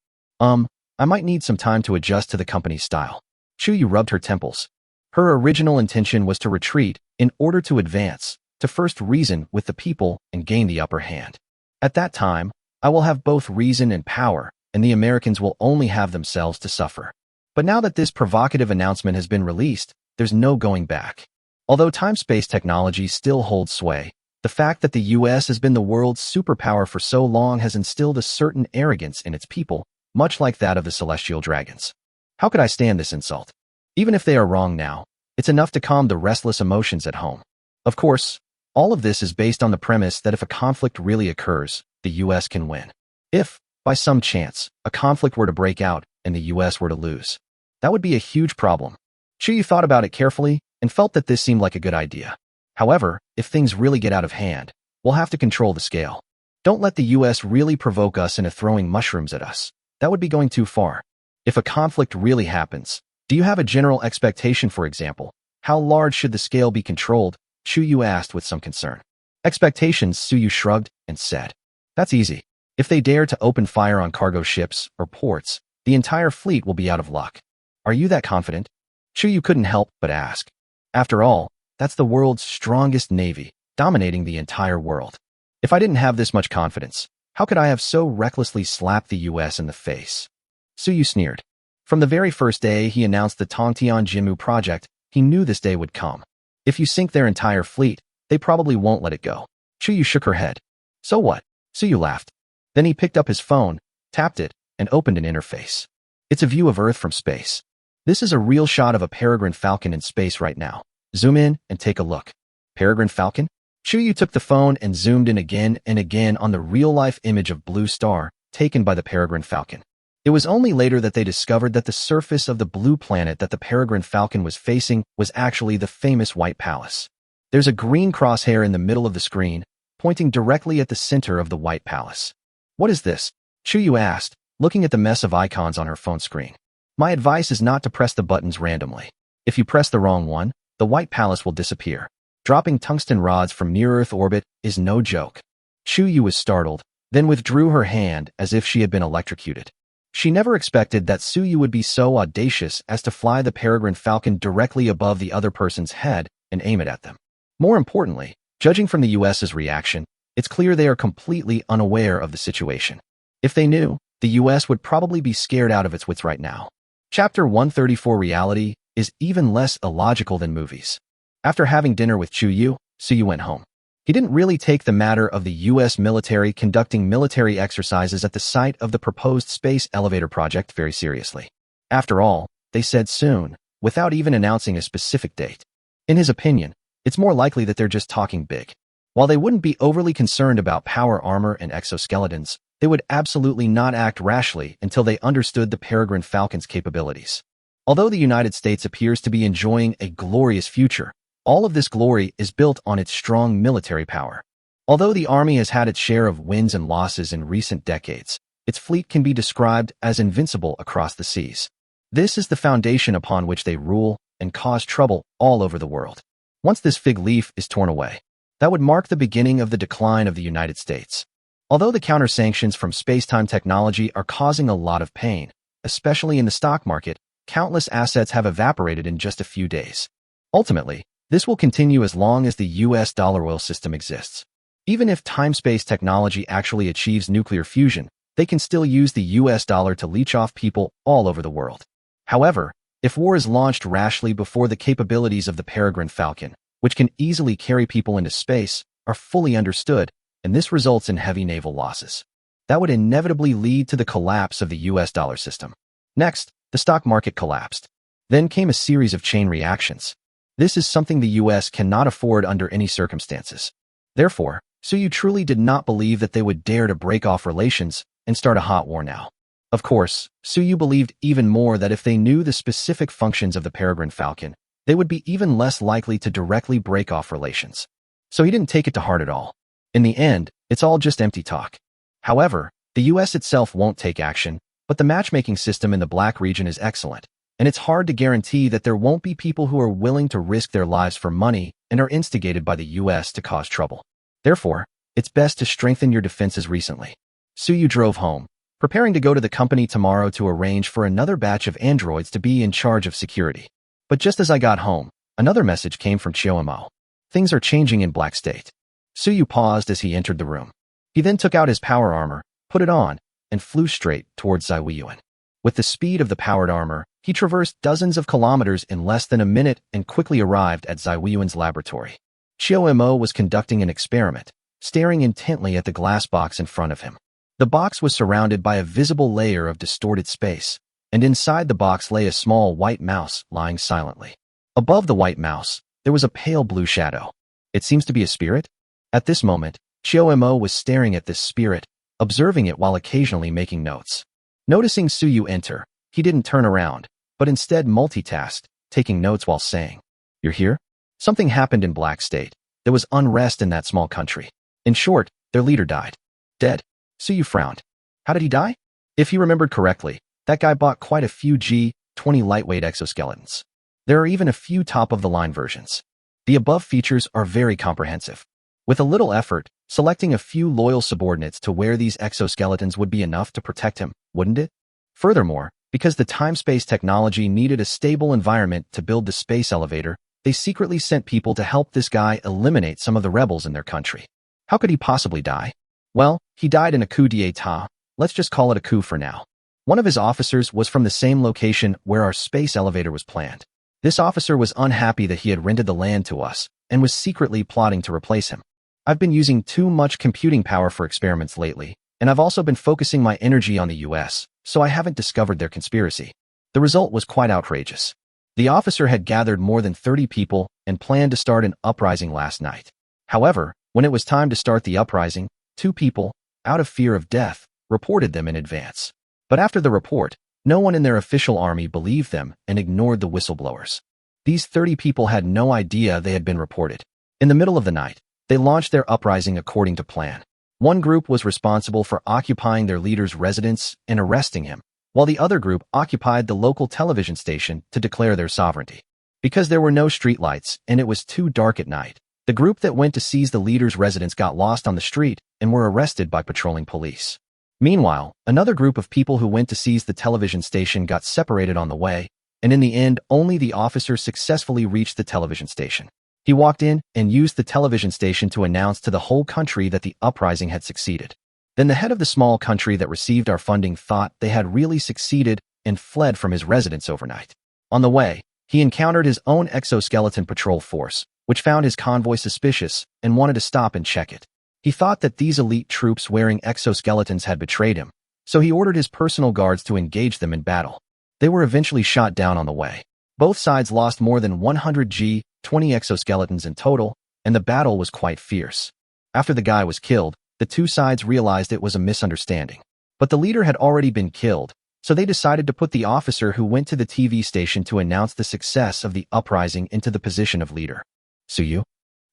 I might need some time to adjust to the company's style. Chuyu rubbed her temples. Her original intention was to retreat in order to advance, to to first reason with the people and gain the upper hand. At that time, I will have both reason and power, and the Americans will only have themselves to suffer. But now that this provocative announcement has been released, there's no going back. Although time-space technology still holds sway, the fact that the US has been the world's superpower for so long has instilled a certain arrogance in its people, much like that of the celestial dragons. How could I stand this insult? Even if they are wrong now, it's enough to calm the restless emotions at home. Of course, all of this is based on the premise that if a conflict really occurs, the US can win. If, by some chance, a conflict were to break out and the US were to lose, that would be a huge problem. Chuyu thought about it carefully and felt that this seemed like a good idea. However, if things really get out of hand, we'll have to control the scale. Don't let the US really provoke us into throwing mushrooms at us. That would be going too far. If a conflict really happens, do you have a general expectation, for example? How large should the scale be controlled? Chuyu asked with some concern. Expectations, Suyu shrugged and said. That's easy. If they dare to open fire on cargo ships or ports, the entire fleet will be out of luck. Are you that confident? Chuyu couldn't help but ask. After all, that's the world's strongest navy, dominating the entire world. If I didn't have this much confidence, how could I have so recklessly slapped the US in the face? Suyu sneered. From the very first day he announced the Tongtian Jimu project, he knew this day would come. If you sink their entire fleet, they probably won't let it go. Chuyu shook her head. So what? Suyu laughed. Then he picked up his phone, tapped it, and opened an interface. It's a view of Earth from space. This is a real shot of a peregrine falcon in space right now. Zoom in and take a look. Peregrine falcon? Chuyu took the phone and zoomed in again and again on the real-life image of Blue Star, taken by the peregrine falcon. It was only later that they discovered that the surface of the blue planet that the peregrine falcon was facing was actually the famous White Palace. There's a green crosshair in the middle of the screen, pointing directly at the center of the White Palace. What is this? Chuyu asked, looking at the mess of icons on her phone screen. My advice is not to press the buttons randomly. If you press the wrong one, the White Palace will disappear. Dropping tungsten rods from near-Earth orbit is no joke. Chuyu was startled, then withdrew her hand as if she had been electrocuted. She never expected that Suyu would be so audacious as to fly the peregrine falcon directly above the other person's head and aim it at them. More importantly, judging from the US's reaction, it's clear they are completely unaware of the situation. If they knew, the US would probably be scared out of its wits right now. Chapter 134 Reality is even less illogical than movies. After having dinner with Chuyu, Suyu went home. He didn't really take the matter of the US military conducting military exercises at the site of the proposed space elevator project very seriously. After all, they said soon, without even announcing a specific date. In his opinion, it's more likely that they're just talking big. While they wouldn't be overly concerned about power armor and exoskeletons, they would absolutely not act rashly until they understood the peregrine falcon's capabilities. Although the United States appears to be enjoying a glorious future, all of this glory is built on its strong military power. Although the Army has had its share of wins and losses in recent decades, its fleet can be described as invincible across the seas. This is the foundation upon which they rule and cause trouble all over the world. Once this fig leaf is torn away, that would mark the beginning of the decline of the United States. Although the counter-sanctions from space-time technology are causing a lot of pain, especially in the stock market, countless assets have evaporated in just a few days. Ultimately, this will continue as long as the US dollar oil system exists. Even if time-space technology actually achieves nuclear fusion, they can still use the US dollar to leech off people all over the world. However, if war is launched rashly before the capabilities of the peregrine falcon, which can easily carry people into space, are fully understood, and this results in heavy naval losses, that would inevitably lead to the collapse of the US dollar system. Next, the stock market collapsed. Then came a series of chain reactions. This is something the US cannot afford under any circumstances. Therefore, Suyu truly did not believe that they would dare to break off relations and start a hot war now. Of course, Suyu believed even more that if they knew the specific functions of the peregrine falcon, they would be even less likely to directly break off relations. So he didn't take it to heart at all. In the end, it's all just empty talk. However, the US itself won't take action, but the matchmaking system in the Black region is excellent, and it's hard to guarantee that there won't be people who are willing to risk their lives for money and are instigated by the US to cause trouble. Therefore, it's best to strengthen your defenses recently. Suyu drove home, preparing to go to the company tomorrow to arrange for another batch of androids to be in charge of security. But just as I got home, another message came from Chiyomo. Things are changing in Black State. Suyu paused as he entered the room. He then took out his power armor, put it on, and flew straight towards Ziwiyuan. With the speed of the powered armor, he traversed dozens of kilometers in less than a minute and quickly arrived at Ziwiyuan's laboratory. Chiao Mo was conducting an experiment, staring intently at the glass box in front of him. The box was surrounded by a visible layer of distorted space, and inside the box lay a small white mouse lying silently. Above the white mouse, there was a pale blue shadow. It seems to be a spirit? At this moment, Chiao Mo was staring at this spirit, observing it while occasionally making notes. Noticing Suyu enter, he didn't turn around, but instead multitasked, taking notes while saying, "You're here?" Something happened in Black State. There was unrest in that small country. In short, their leader died. Dead. Suyu frowned. How did he die? If he remembered correctly, that guy bought quite a few G-20 lightweight exoskeletons. There are even a few top-of-the-line versions. The above features are very comprehensive. With a little effort, selecting a few loyal subordinates to wear these exoskeletons would be enough to protect him, wouldn't it? Furthermore, because the time-space technology needed a stable environment to build the space elevator, they secretly sent people to help this guy eliminate some of the rebels in their country. How could he possibly die? Well, he died in a coup d'etat. Let's just call it a coup for now. One of his officers was from the same location where our space elevator was planned. This officer was unhappy that he had rented the land to us and was secretly plotting to replace him. I've been using too much computing power for experiments lately, and I've also been focusing my energy on the US, so I haven't discovered their conspiracy. The result was quite outrageous. The officer had gathered more than 30 people and planned to start an uprising last night. However, when it was time to start the uprising, 2 people, out of fear of death, reported them in advance. But after the report, no one in their official army believed them and ignored the whistleblowers. These 30 people had no idea they had been reported. In the middle of the night, they launched their uprising according to plan. One group was responsible for occupying their leader's residence and arresting him, while the other group occupied the local television station to declare their sovereignty. Because there were no streetlights and it was too dark at night, the group that went to seize the leader's residence got lost on the street and were arrested by patrolling police. Meanwhile, another group of people who went to seize the television station got separated on the way, and in the end, only the officer successfully reached the television station. He walked in and used the television station to announce to the whole country that the uprising had succeeded. Then the head of the small country that received our funding thought they had really succeeded and fled from his residence overnight. On the way, he encountered his own exoskeleton patrol force, which found his convoy suspicious and wanted to stop and check it. He thought that these elite troops wearing exoskeletons had betrayed him, so he ordered his personal guards to engage them in battle. They were eventually shot down on the way. Both sides lost more than 100 G-20 exoskeletons in total, and the battle was quite fierce. After the guy was killed, the two sides realized it was a misunderstanding. But the leader had already been killed, so they decided to put the officer who went to the TV station to announce the success of the uprising into the position of leader. Suyu?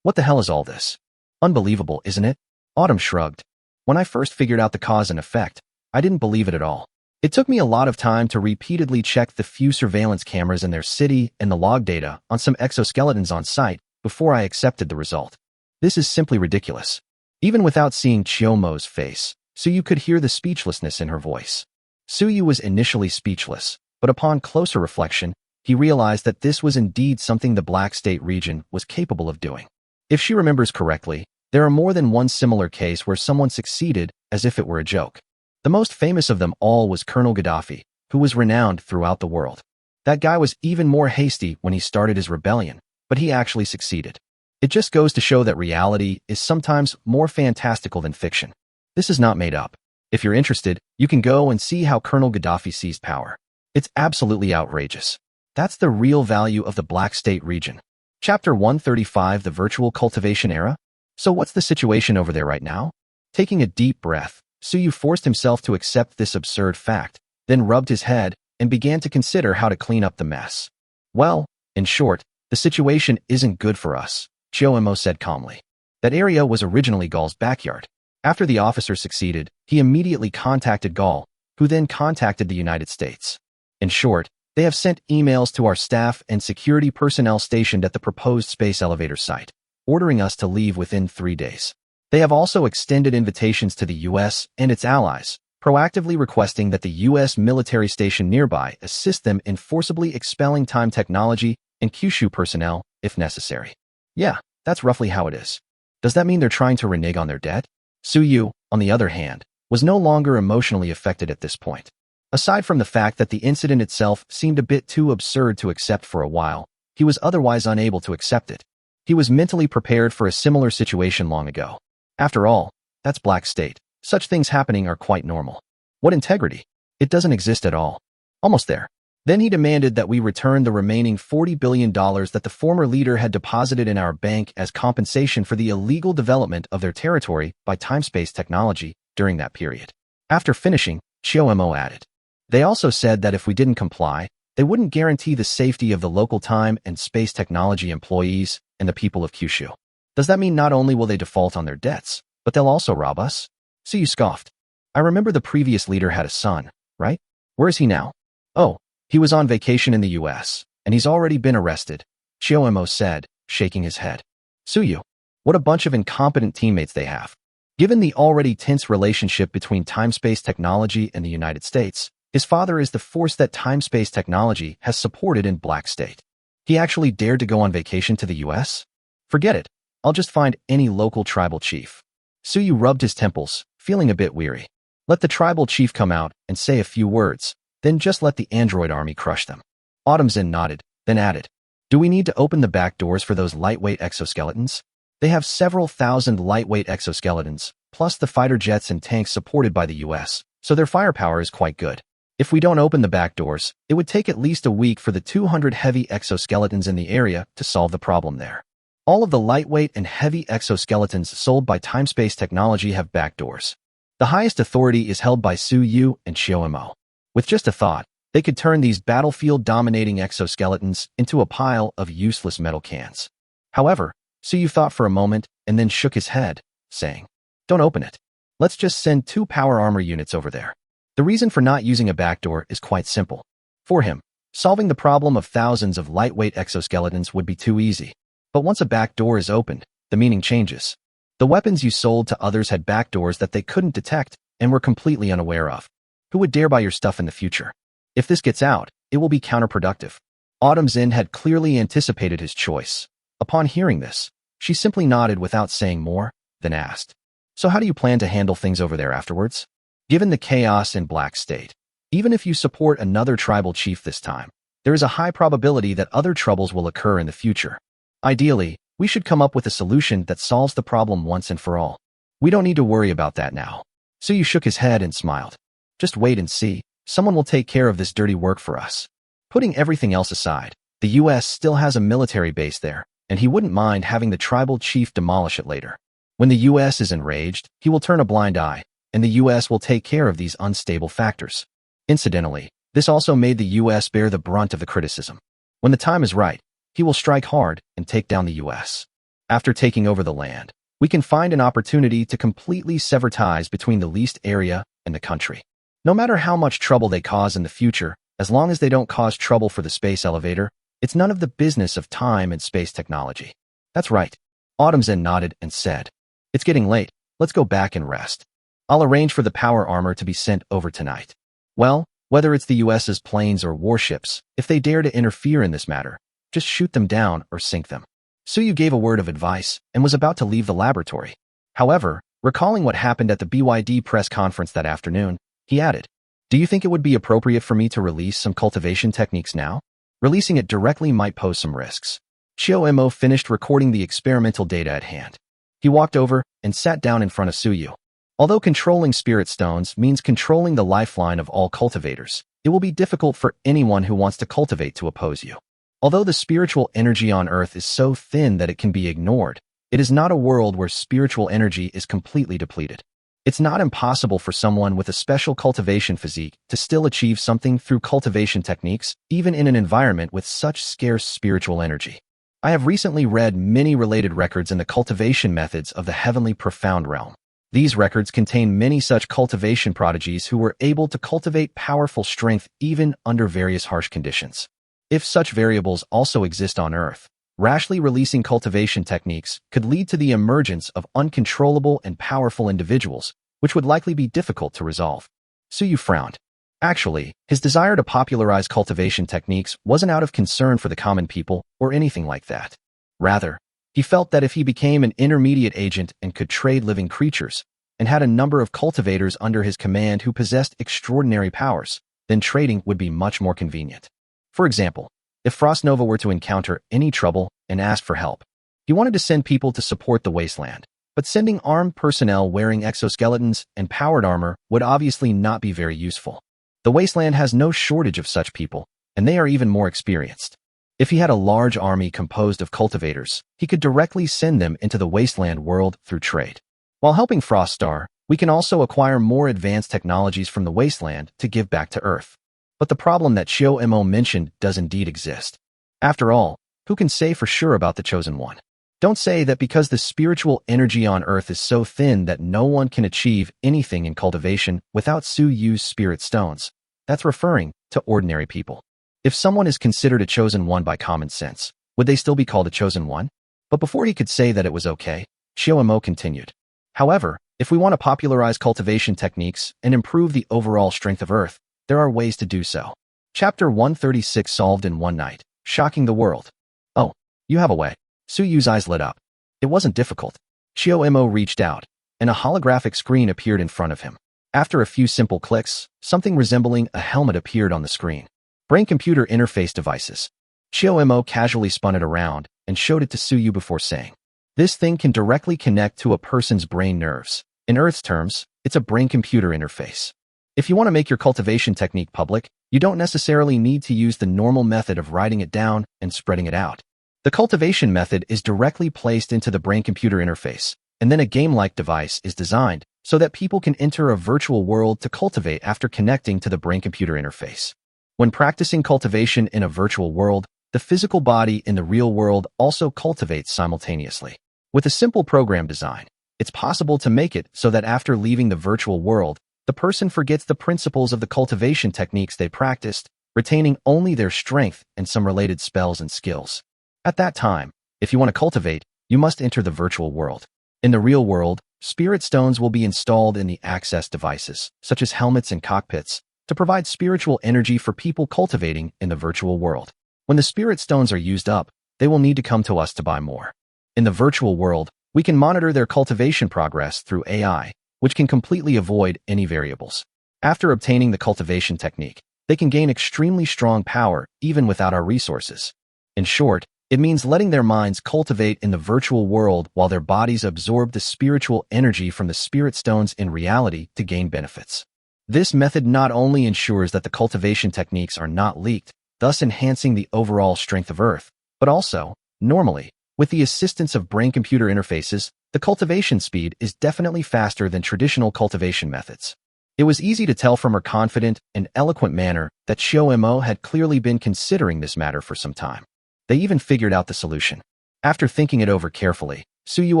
What the hell is all this? Unbelievable, isn't it? Autumn shrugged. When I first figured out the cause and effect, I didn't believe it at all. It took me a lot of time to repeatedly check the few surveillance cameras in their city and the log data on some exoskeletons on site before I accepted the result. This is simply ridiculous. Even without seeing Chiyomo's face, Suyu could hear the speechlessness in her voice. Suyu was initially speechless, but upon closer reflection, he realized that this was indeed something the Black State region was capable of doing. If she remembers correctly, there are more than one similar case where someone succeeded as if it were a joke. The most famous of them all was Colonel Gaddafi, who was renowned throughout the world. That guy was even more hasty when he started his rebellion, but he actually succeeded. It just goes to show that reality is sometimes more fantastical than fiction. This is not made up. If you're interested, you can go and see how Colonel Gaddafi seized power. It's absolutely outrageous. That's the real value of the Black State region. Chapter 135, the Virtual Cultivation Era? So what's the situation over there right now? Taking a deep breath, Suyu forced himself to accept this absurd fact, then rubbed his head and began to consider how to clean up the mess. Well, in short, the situation isn't good for us, Chiyomo said calmly. That area was originally Gaul's backyard. After the officer succeeded, he immediately contacted Gaul, who then contacted the United States. In short, they have sent emails to our staff and security personnel stationed at the proposed space elevator site, ordering us to leave within 3 days. They have also extended invitations to the U.S. and its allies, proactively requesting that the U.S. military station nearby assist them in forcibly expelling time technology and Kyushu personnel if necessary. Yeah, That's roughly how it is. Does that mean they're trying to renege on their debt? Suyu, on the other hand, was no longer emotionally affected at this point. Aside from the fact that the incident itself seemed a bit too absurd to accept for a while, he was otherwise unable to accept it. He was mentally prepared for a similar situation long ago. After all, that's Black State. Such things happening are quite normal. What integrity? It doesn't exist at all. Almost there. Then he demanded that we return the remaining $40 billion that the former leader had deposited in our bank as compensation for the illegal development of their territory by time-space technology during that period. After finishing, Chiomo added, they also said that if we didn't comply, they wouldn't guarantee the safety of the local time and space technology employees and the people of Kyushu. Does that mean not only will they default on their debts, but they'll also rob us? Suyu scoffed. I remember the previous leader had a son, right? Where is he now? Oh, he was on vacation in the US, and he's already been arrested, Chiomo said, shaking his head. Suyu, what a bunch of incompetent teammates they have. Given the already tense relationship between time-space technology and the United States, his father is the force that time-space technology has supported in Black State. He actually dared to go on vacation to the US? Forget it. I'll just find any local tribal chief. Suyu rubbed his temples, feeling a bit weary. Let the tribal chief come out and say a few words, then just let the android army crush them. Autumnzen nodded, then added, do we need to open the back doors for those lightweight exoskeletons? They have several thousand lightweight exoskeletons, plus the fighter jets and tanks supported by the US, so their firepower is quite good. If we don't open the back doors, it would take at least a week for the 200 heavy exoskeletons in the area to solve the problem there. All of the lightweight and heavy exoskeletons sold by time-space technology have back doors. The highest authority is held by Suyu and Chiomo. With just a thought, they could turn these battlefield-dominating exoskeletons into a pile of useless metal cans. However, Suyu thought for a moment and then shook his head, saying, don't open it. Let's just send 2 power armor units over there. The reason for not using a backdoor is quite simple. For him, solving the problem of thousands of lightweight exoskeletons would be too easy. But once a back door is opened, the meaning changes. The weapons you sold to others had back doors that they couldn't detect and were completely unaware of. Who would dare buy your stuff in the future? If this gets out, it will be counterproductive. Autumnzen had clearly anticipated his choice. Upon hearing this, she simply nodded without saying more, then asked, so how do you plan to handle things over there afterwards? Given the chaos in Black State, even if you support another tribal chief this time, there is a high probability that other troubles will occur in the future. Ideally, we should come up with a solution that solves the problem once and for all. We don't need to worry about that now. Suyu shook his head and smiled. Just wait and see. Someone will take care of this dirty work for us. Putting everything else aside, the US still has a military base there, and he wouldn't mind having the tribal chief demolish it later. When the US is enraged, he will turn a blind eye, and the US will take care of these unstable factors. Incidentally, this also made the US bear the brunt of the criticism. When the time is right, he will strike hard and take down the US. After taking over the land, we can find an opportunity to completely sever ties between the leased area and the country. No matter how much trouble they cause in the future, as long as they don't cause trouble for the space elevator, it's none of the business of time and space technology. That's right. Autumnzen nodded and said, it's getting late. Let's go back and rest. I'll arrange for the power armor to be sent over tonight. Well, whether it's the US's planes or warships, if they dare to interfere in this matter, just shoot them down or sink them. Suyu gave a word of advice and was about to leave the laboratory. However, recalling what happened at the BYD press conference that afternoon, he added, do you think it would be appropriate for me to release some cultivation techniques now? Releasing it directly might pose some risks. Chiomo finished recording the experimental data at hand. He walked over and sat down in front of Suyu. Although controlling spirit stones means controlling the lifeline of all cultivators, it will be difficult for anyone who wants to cultivate to oppose you. Although the spiritual energy on Earth is so thin that it can be ignored, it is not a world where spiritual energy is completely depleted. It's not impossible for someone with a special cultivation physique to still achieve something through cultivation techniques, even in an environment with such scarce spiritual energy. I have recently read many related records in the cultivation methods of the heavenly profound realm. These records contain many such cultivation prodigies who were able to cultivate powerful strength even under various harsh conditions. If such variables also exist on Earth, rashly releasing cultivation techniques could lead to the emergence of uncontrollable and powerful individuals, which would likely be difficult to resolve. Suyu frowned. Actually, his desire to popularize cultivation techniques wasn't out of concern for the common people or anything like that. Rather, He felt that if he became an intermediate agent and could trade living creatures, and had a number of cultivators under his command who possessed extraordinary powers, then trading would be much more convenient. For example, if Frost Nova were to encounter any trouble and ask for help, he wanted to send people to support the wasteland, but sending armed personnel wearing exoskeletons and powered armor would obviously not be very useful. The wasteland has no shortage of such people, and they are even more experienced. If he had a large army composed of cultivators, he could directly send them into the wasteland world through trade. While helping Froststar, we can also acquire more advanced technologies from the wasteland to give back to Earth. But the problem that Xiao Mo mentioned does indeed exist. After all, who can say for sure about the Chosen One? Don't say that because the spiritual energy on Earth is so thin that no one can achieve anything in cultivation without Su Yu's spirit stones. That's referring to ordinary people. If someone is considered a Chosen One by common sense, would they still be called a Chosen One? But before he could say that it was okay, Xiao Mo continued. However, if we want to popularize cultivation techniques and improve the overall strength of Earth, there are ways to do so. Chapter 136 solved in one night, shocking the world. Oh, you have a way. Su Yu's eyes lit up. It wasn't difficult. Xiao Mo reached out, and a holographic screen appeared in front of him. After a few simple clicks, something resembling a helmet appeared on the screen. Brain-computer interface devices. Xiao Mo casually spun it around and showed it to Su Yu before saying, "This thing can directly connect to a person's brain nerves. In Earth's terms, it's a brain-computer interface. If you want to make your cultivation technique public, you don't necessarily need to use the normal method of writing it down and spreading it out. The cultivation method is directly placed into the brain-computer interface, and then a game-like device is designed so that people can enter a virtual world to cultivate after connecting to the brain-computer interface. When practicing cultivation in a virtual world, the physical body in the real world also cultivates simultaneously. With a simple program design, it's possible to make it so that after leaving the virtual world, the person forgets the principles of the cultivation techniques they practiced, retaining only their strength and some related spells and skills. At that time, if you want to cultivate, you must enter the virtual world. In the real world, spirit stones will be installed in the access devices, such as helmets and cockpits, to provide spiritual energy for people cultivating in the virtual world. When the spirit stones are used up, they will need to come to us to buy more. In the virtual world, we can monitor their cultivation progress through AI, which can completely avoid any variables. After obtaining the cultivation technique, they can gain extremely strong power even without our resources. In short, it means letting their minds cultivate in the virtual world while their bodies absorb the spiritual energy from the spirit stones in reality to gain benefits. This method not only ensures that the cultivation techniques are not leaked, thus enhancing the overall strength of Earth, but also, normally, with the assistance of brain-computer interfaces, the cultivation speed is definitely faster than traditional cultivation methods. It was easy to tell from her confident and eloquent manner that Xiao Mo had clearly been considering this matter for some time. They even figured out the solution. After thinking it over carefully, Su Yu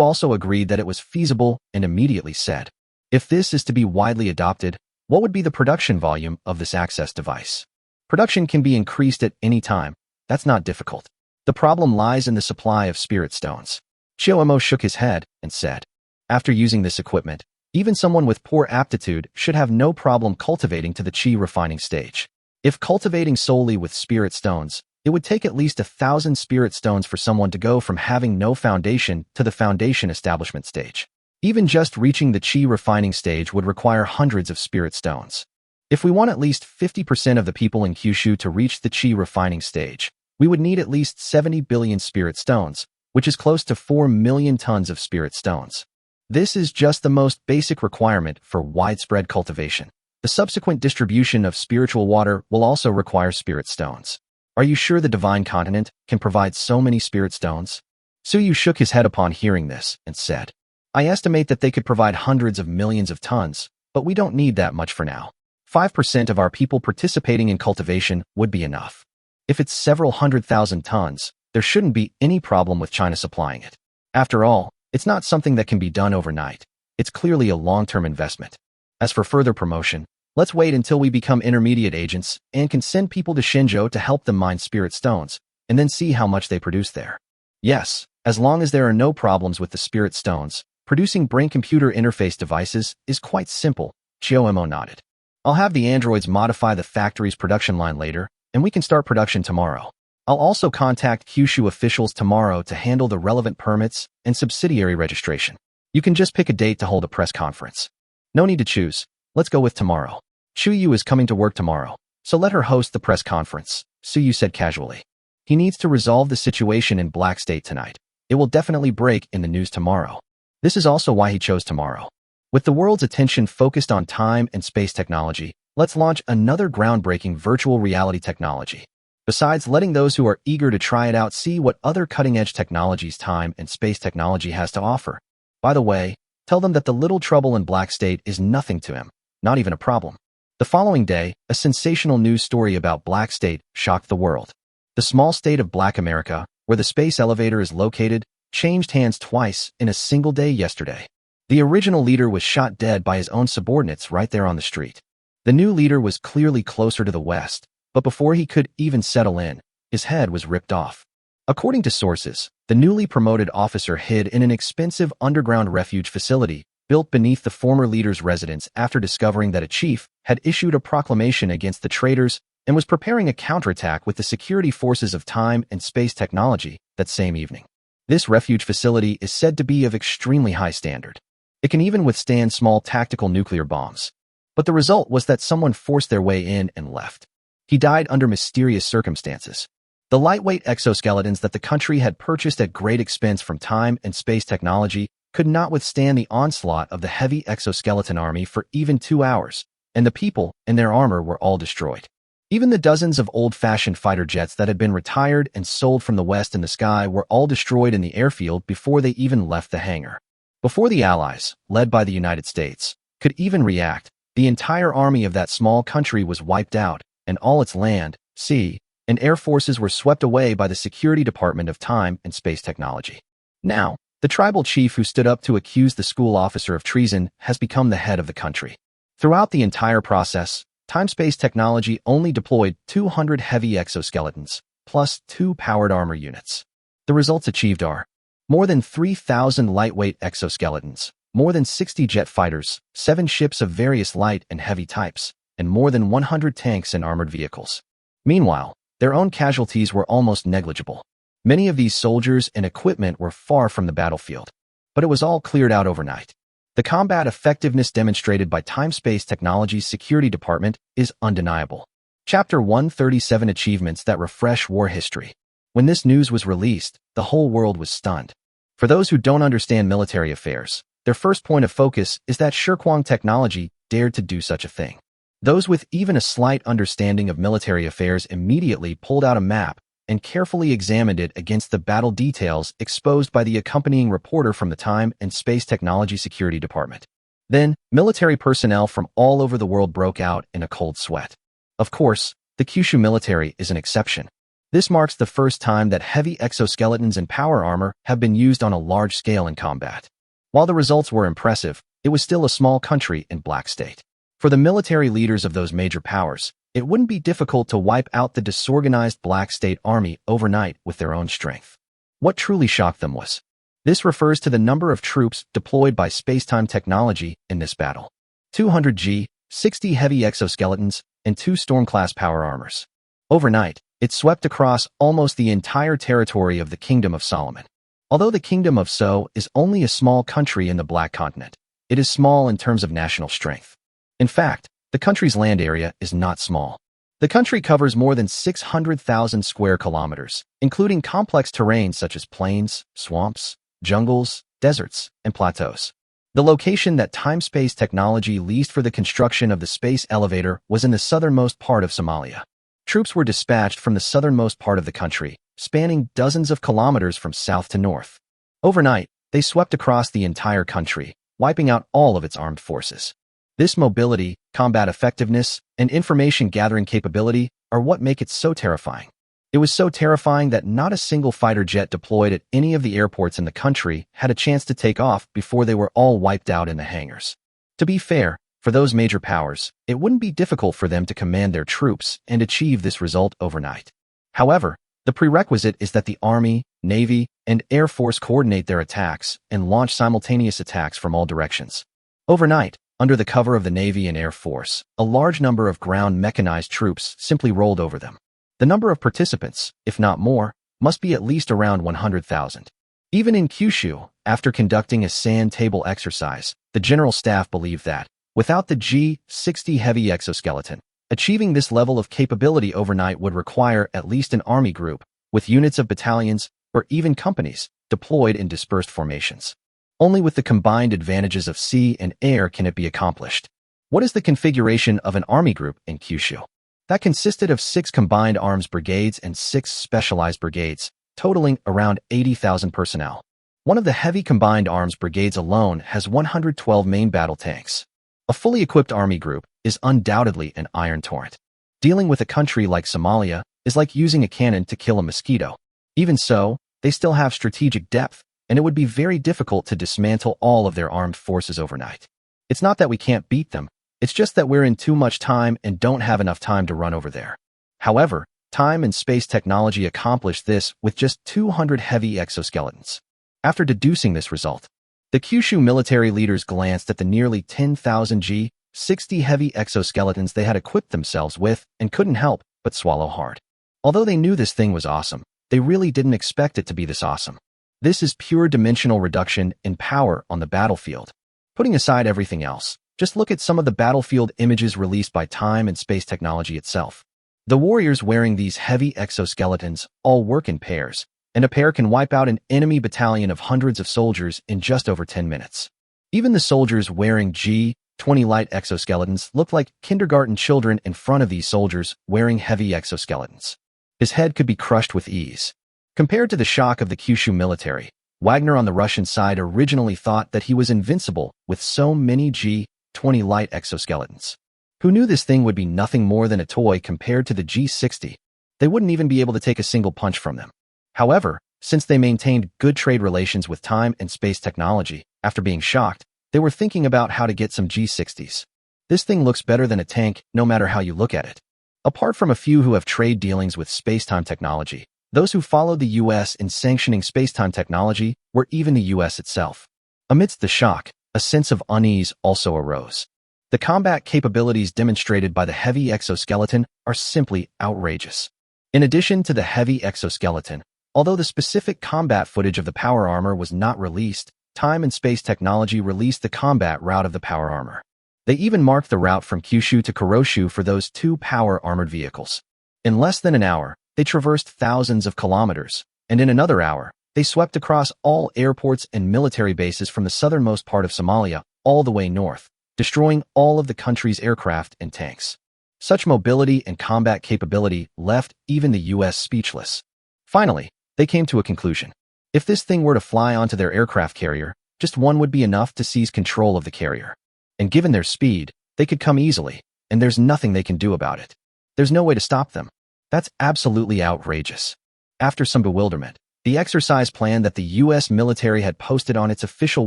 also agreed that it was feasible and immediately said, "If this is to be widely adopted, what would be the production volume of this access device? Production can be increased at any time. That's not difficult. The problem lies in the supply of spirit stones." Xiao Mo shook his head and said, "After using this equipment, even someone with poor aptitude should have no problem cultivating to the chi refining stage. If cultivating solely with spirit stones, it would take at least 1,000 spirit stones for someone to go from having no foundation to the foundation establishment stage. Even just reaching the chi refining stage would require hundreds of spirit stones. If we want at least 50% of the people in Kyushu to reach the chi refining stage, we would need at least 70 billion spirit stones, which is close to 4 million tons of spirit stones. This is just the most basic requirement for widespread cultivation. The subsequent distribution of spiritual water will also require spirit stones. Are you sure the divine continent can provide so many spirit stones?" Su Yu shook his head upon hearing this and said, "I estimate that they could provide hundreds of millions of tons, but we don't need that much for now. 5% of our people participating in cultivation would be enough. If it's several 100,000 tons, there shouldn't be any problem with China supplying it. After all, it's not something that can be done overnight. It's clearly a long-term investment. As for further promotion, let's wait until we become intermediate agents and can send people to Shenzhou to help them mine spirit stones, and then see how much they produce there. Yes, as long as there are no problems with the spirit stones, producing brain-computer interface devices is quite simple." Xiao Mo nodded. "I'll have the androids modify the factory's production line later, and we can start production tomorrow." I'll also contact Kyushu officials tomorrow to handle the relevant permits and subsidiary registration. You can just pick a date to hold a press conference. No need to choose. Let's go with tomorrow. Chuyu is coming to work tomorrow, so let her host the press conference, Suyu said casually. He needs to resolve the situation in Black State tonight. It will definitely break in the news tomorrow. This is also why he chose tomorrow. With the world's attention focused on time and space technology, let's launch another groundbreaking virtual reality technology. Besides letting those who are eager to try it out see what other cutting-edge technologies time and space technology has to offer. By the way, tell them that the little trouble in Black State is nothing to him, not even a problem. The following day, a sensational news story about Black State shocked the world. The small state of Black America, where the space elevator is located, changed hands twice in a single day yesterday. The original leader was shot dead by his own subordinates right there on the street. The new leader was clearly closer to the west, but before he could even settle in, his head was ripped off. According to sources, the newly promoted officer hid in an expensive underground refuge facility built beneath the former leader's residence after discovering that a chief had issued a proclamation against the traitors and was preparing a counterattack with the security forces of time and space technology that same evening. This refuge facility is said to be of extremely high standard. It can even withstand small tactical nuclear bombs. But the result was that someone forced their way in and left. He died under mysterious circumstances. The lightweight exoskeletons that the country had purchased at great expense from time and space technology could not withstand the onslaught of the heavy exoskeleton army for even 2 hours, and the people and their armor were all destroyed. Even the dozens of old-fashioned fighter jets that had been retired and sold from the west in the sky were all destroyed in the airfield before they even left the hangar. Before the Allies, led by the United States, could even react, the entire army of that small country was wiped out, and all its land, sea, and air forces were swept away by the Security Department of Time and Space Technology. Now, the tribal chief who stood up to accuse the school officer of treason has become the head of the country. Throughout the entire process, Time-Space Technology only deployed 200 heavy exoskeletons, plus 2 powered armor units. The results achieved are more than 3,000 lightweight exoskeletons, more than 60 jet fighters, 7 ships of various light and heavy types, and more than 100 tanks and armored vehicles. Meanwhile, their own casualties were almost negligible. Many of these soldiers and equipment were far from the battlefield, but it was all cleared out overnight. The combat effectiveness demonstrated by Time-Space Technology's security department is undeniable. Chapter 137 Achievements that refresh war history. When this news was released, the whole world was stunned. For those who don't understand military affairs, their first point of focus is that Shirkwang Technology dared to do such a thing. Those with even a slight understanding of military affairs immediately pulled out a map and carefully examined it against the battle details exposed by the accompanying reporter from the Time and Space Technology Security Department. Then, military personnel from all over the world broke out in a cold sweat. Of course, the Kyushu military is an exception. This marks the first time that heavy exoskeletons and power armor have been used on a large scale in combat. While the results were impressive, it was still a small country in Black State. For the military leaders of those major powers, it wouldn't be difficult to wipe out the disorganized Black State army overnight with their own strength. What truly shocked them was, this refers to the number of troops deployed by Spacetime Technology in this battle. 200 G, 60 heavy exoskeletons, and 2 Storm-class power armors. Overnight, it swept across almost the entire territory of the Kingdom of Solomon. Although the Kingdom of So is only a small country in the Black Continent, it is small in terms of national strength. In fact, the country's land area is not small. The country covers more than 600,000 square kilometers, including complex terrains such as plains, swamps, jungles, deserts, and plateaus. The location that Time-Space Technology leased for the construction of the space elevator was in the southernmost part of Somalia. Troops were dispatched from the southernmost part of the country, spanning dozens of kilometers from south to north. Overnight, they swept across the entire country, wiping out all of its armed forces. This mobility, combat effectiveness, and information gathering capability are what make it so terrifying. It was so terrifying that not a single fighter jet deployed at any of the airports in the country had a chance to take off before they were all wiped out in the hangars. To be fair, for those major powers, it wouldn't be difficult for them to command their troops and achieve this result overnight. However, the prerequisite is that the Army, Navy, and Air Force coordinate their attacks and launch simultaneous attacks from all directions. Overnight, under the cover of the Navy and Air Force, a large number of ground mechanized troops simply rolled over them. The number of participants, if not more, must be at least around 100,000. Even in Kyushu, after conducting a sand table exercise, the general staff believed that, without the G-60 heavy exoskeleton, achieving this level of capability overnight would require at least an army group, with units of battalions, or even companies, deployed in dispersed formations. Only with the combined advantages of sea and air can it be accomplished. What is the configuration of an army group in Kyushu? That consisted of 6 combined arms brigades and 6 specialized brigades, totaling around 80,000 personnel. One of the heavy combined arms brigades alone has 112 main battle tanks. A fully equipped army group is undoubtedly an iron torrent. Dealing with a country like Somalia is like using a cannon to kill a mosquito. Even so, they still have strategic depth, and it would be very difficult to dismantle all of their armed forces overnight. It's not that we can't beat them, it's just that we're in too much time and don't have enough time to run over there. However, time and space technology accomplished this with just 200 heavy exoskeletons. After deducing this result, the Kyushu military leaders glanced at the nearly 10,000 G-60 heavy exoskeletons they had equipped themselves with and couldn't help but swallow hard. Although they knew this thing was awesome, they really didn't expect it to be this awesome. This is pure dimensional reduction in power on the battlefield. Putting aside everything else, just look at some of the battlefield images released by time and space technology itself. The warriors wearing these heavy exoskeletons all work in pairs, and a pair can wipe out an enemy battalion of hundreds of soldiers in just over 10 minutes. Even the soldiers wearing G-20 light exoskeletons look like kindergarten children in front of these soldiers wearing heavy exoskeletons. His head could be crushed with ease. Compared to the shock of the Kyushu military, Wagner on the Russian side originally thought that he was invincible with so many G-20 light exoskeletons. Who knew this thing would be nothing more than a toy compared to the G-60? They wouldn't even be able to take a single punch from them. However, since they maintained good trade relations with time and space technology, after being shocked, they were thinking about how to get some G-60s. This thing looks better than a tank, no matter how you look at it. Apart from a few who have trade dealings with space-time technology, those who followed the U.S. in sanctioning space-time technology were even the U.S. itself. Amidst the shock, a sense of unease also arose. The combat capabilities demonstrated by the heavy exoskeleton are simply outrageous. In addition to the heavy exoskeleton, although the specific combat footage of the power armor was not released, time and space technology released the combat route of the power armor. They even marked the route from Kyushu to Kuroshu for those 2 power-armored vehicles. In less than an hour, they traversed thousands of kilometers, and in another hour, they swept across all airports and military bases from the southernmost part of Somalia all the way north, destroying all of the country's aircraft and tanks. Such mobility and combat capability left even the U.S. speechless. Finally, they came to a conclusion. If this thing were to fly onto their aircraft carrier, just one would be enough to seize control of the carrier. And given their speed, they could come easily, and there's nothing they can do about it. There's no way to stop them. That's absolutely outrageous. After some bewilderment, the exercise plan that the U.S. military had posted on its official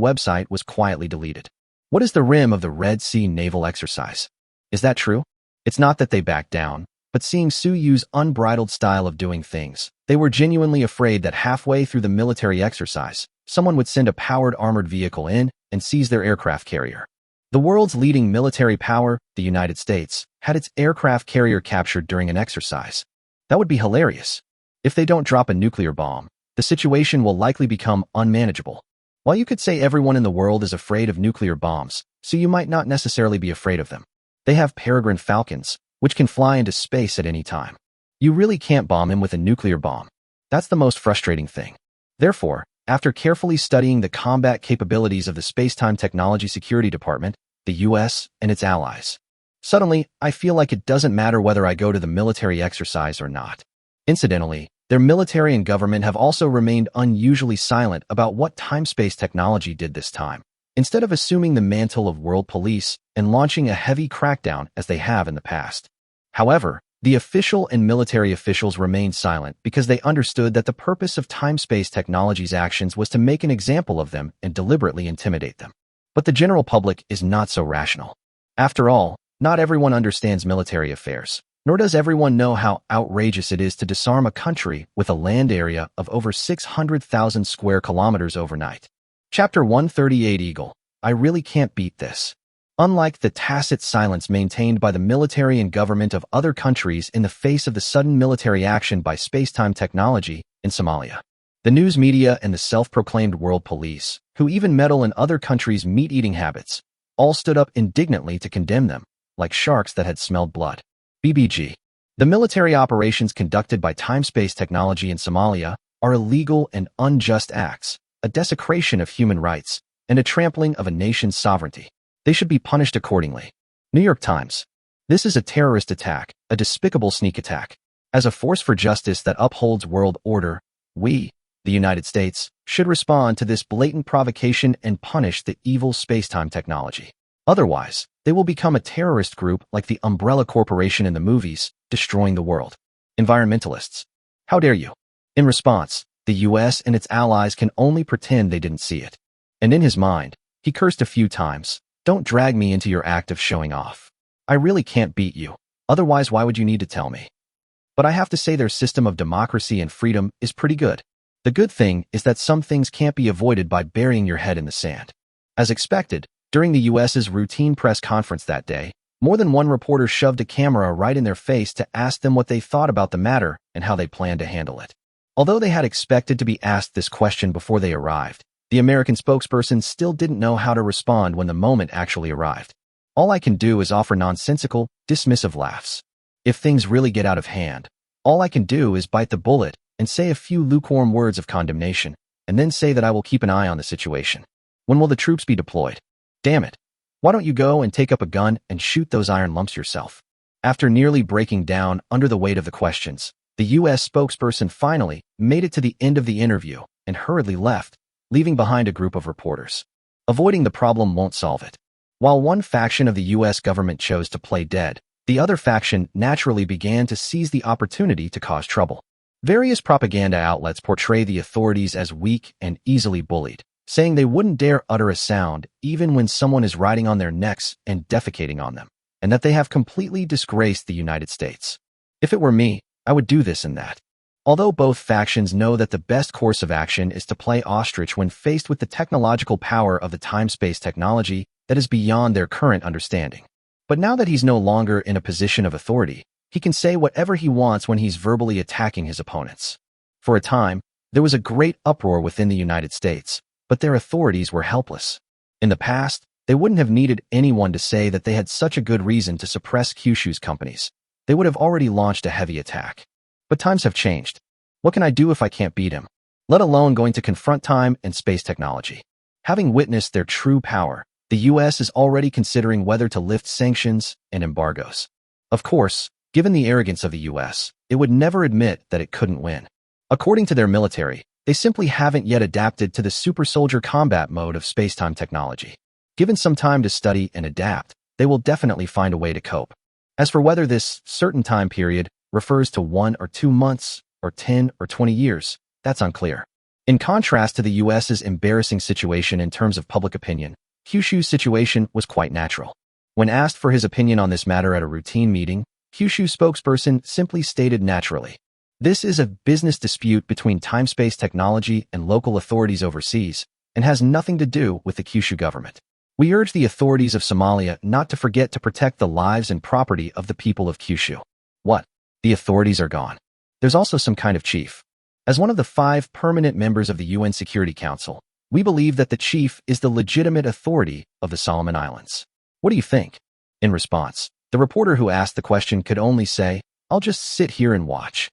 website was quietly deleted. What is the rim of the Red Sea naval exercise? Is that true? It's not that they backed down, but seeing Suyu's unbridled style of doing things, they were genuinely afraid that halfway through the military exercise, someone would send a powered armored vehicle in and seize their aircraft carrier. The world's leading military power, the United States, had its aircraft carrier captured during an exercise. That would be hilarious. If they don't drop a nuclear bomb, the situation will likely become unmanageable. While you could say everyone in the world is afraid of nuclear bombs, so you might not necessarily be afraid of them. They have Peregrine Falcons, which can fly into space at any time. You really can't bomb him with a nuclear bomb. That's the most frustrating thing. Therefore, after carefully studying the combat capabilities of the Spacetime Technology Security Department, the U.S., and its allies, suddenly, I feel like it doesn't matter whether I go to the military exercise or not. Incidentally, their military and government have also remained unusually silent about what time-space technology did this time, instead of assuming the mantle of world police and launching a heavy crackdown as they have in the past. However, the official and military officials remained silent because they understood that the purpose of time-space technology's actions was to make an example of them and deliberately intimidate them. But the general public is not so rational. After all, not everyone understands military affairs, nor does everyone know how outrageous it is to disarm a country with a land area of over 600,000 square kilometers overnight. Chapter 138 Eagle. I really can't beat this. Unlike the tacit silence maintained by the military and government of other countries in the face of the sudden military action by Spacetime Technology in Somalia. The news media and the self-proclaimed world police, who even meddle in other countries' meat-eating habits, all stood up indignantly to condemn them, like sharks that had smelled blood. BBG. The military operations conducted by Time-Space Technology in Somalia are illegal and unjust acts, a desecration of human rights, and a trampling of a nation's sovereignty. They should be punished accordingly. New York Times. This is a terrorist attack, a despicable sneak attack. As a force for justice that upholds world order, we, the United States, should respond to this blatant provocation and punish the evil Spacetime Technology. Otherwise, they will become a terrorist group like the Umbrella Corporation in the movies, destroying the world. Environmentalists. How dare you? In response, the US and its allies can only pretend they didn't see it. And in his mind, he cursed a few times. Don't drag me into your act of showing off. I really can't beat you. Otherwise, why would you need to tell me? But I have to say their system of democracy and freedom is pretty good. The good thing is that some things can't be avoided by burying your head in the sand. As expected, during the US's routine press conference that day, more than one reporter shoved a camera right in their face to ask them what they thought about the matter and how they planned to handle it. Although they had expected to be asked this question before they arrived, the American spokesperson still didn't know how to respond when the moment actually arrived. All I can do is offer nonsensical, dismissive laughs. If things really get out of hand, all I can do is bite the bullet and say a few lukewarm words of condemnation, and then say that I will keep an eye on the situation. When will the troops be deployed? Damn it. Why don't you go and take up a gun and shoot those iron lumps yourself? After nearly breaking down under the weight of the questions, the U.S. spokesperson finally made it to the end of the interview and hurriedly left, leaving behind a group of reporters. Avoiding the problem won't solve it. While one faction of the U.S. government chose to play dead, the other faction naturally began to seize the opportunity to cause trouble. Various propaganda outlets portray the authorities as weak and easily bullied, saying they wouldn't dare utter a sound even when someone is riding on their necks and defecating on them, and that they have completely disgraced the United States. If it were me, I would do this and that. Although both factions know that the best course of action is to play ostrich when faced with the technological power of the time-space technology that is beyond their current understanding. But now that he's no longer in a position of authority, he can say whatever he wants when he's verbally attacking his opponents. For a time, there was a great uproar within the United States, but their authorities were helpless. In the past, they wouldn't have needed anyone to say that they had such a good reason to suppress Kyushu's companies. They would have already launched a heavy attack. But times have changed. What can I do if I can't beat him? Let alone going to confront time and space technology. Having witnessed their true power, the US is already considering whether to lift sanctions and embargoes. Of course, given the arrogance of the US, it would never admit that it couldn't win. According to their military, they simply haven't yet adapted to the super soldier combat mode of spacetime technology. Given some time to study and adapt, they will definitely find a way to cope. As for whether this certain time period refers to 1 or 2 months, or 10 or 20 years, that's unclear. In contrast to the US's embarrassing situation in terms of public opinion, Kyushu's situation was quite natural. When asked for his opinion on this matter at a routine meeting, Kyushu's spokesperson simply stated naturally, "This is a business dispute between time-space technology and local authorities overseas, and has nothing to do with the Kyushu government. We urge the authorities of Somalia not to forget to protect the lives and property of the people of Kyushu." What? The authorities are gone. There's also some kind of chief. As one of the 5 permanent members of the UN Security Council, we believe that the chief is the legitimate authority of the Solomon Islands. What do you think? In response, the reporter who asked the question could only say, "I'll just sit here and watch."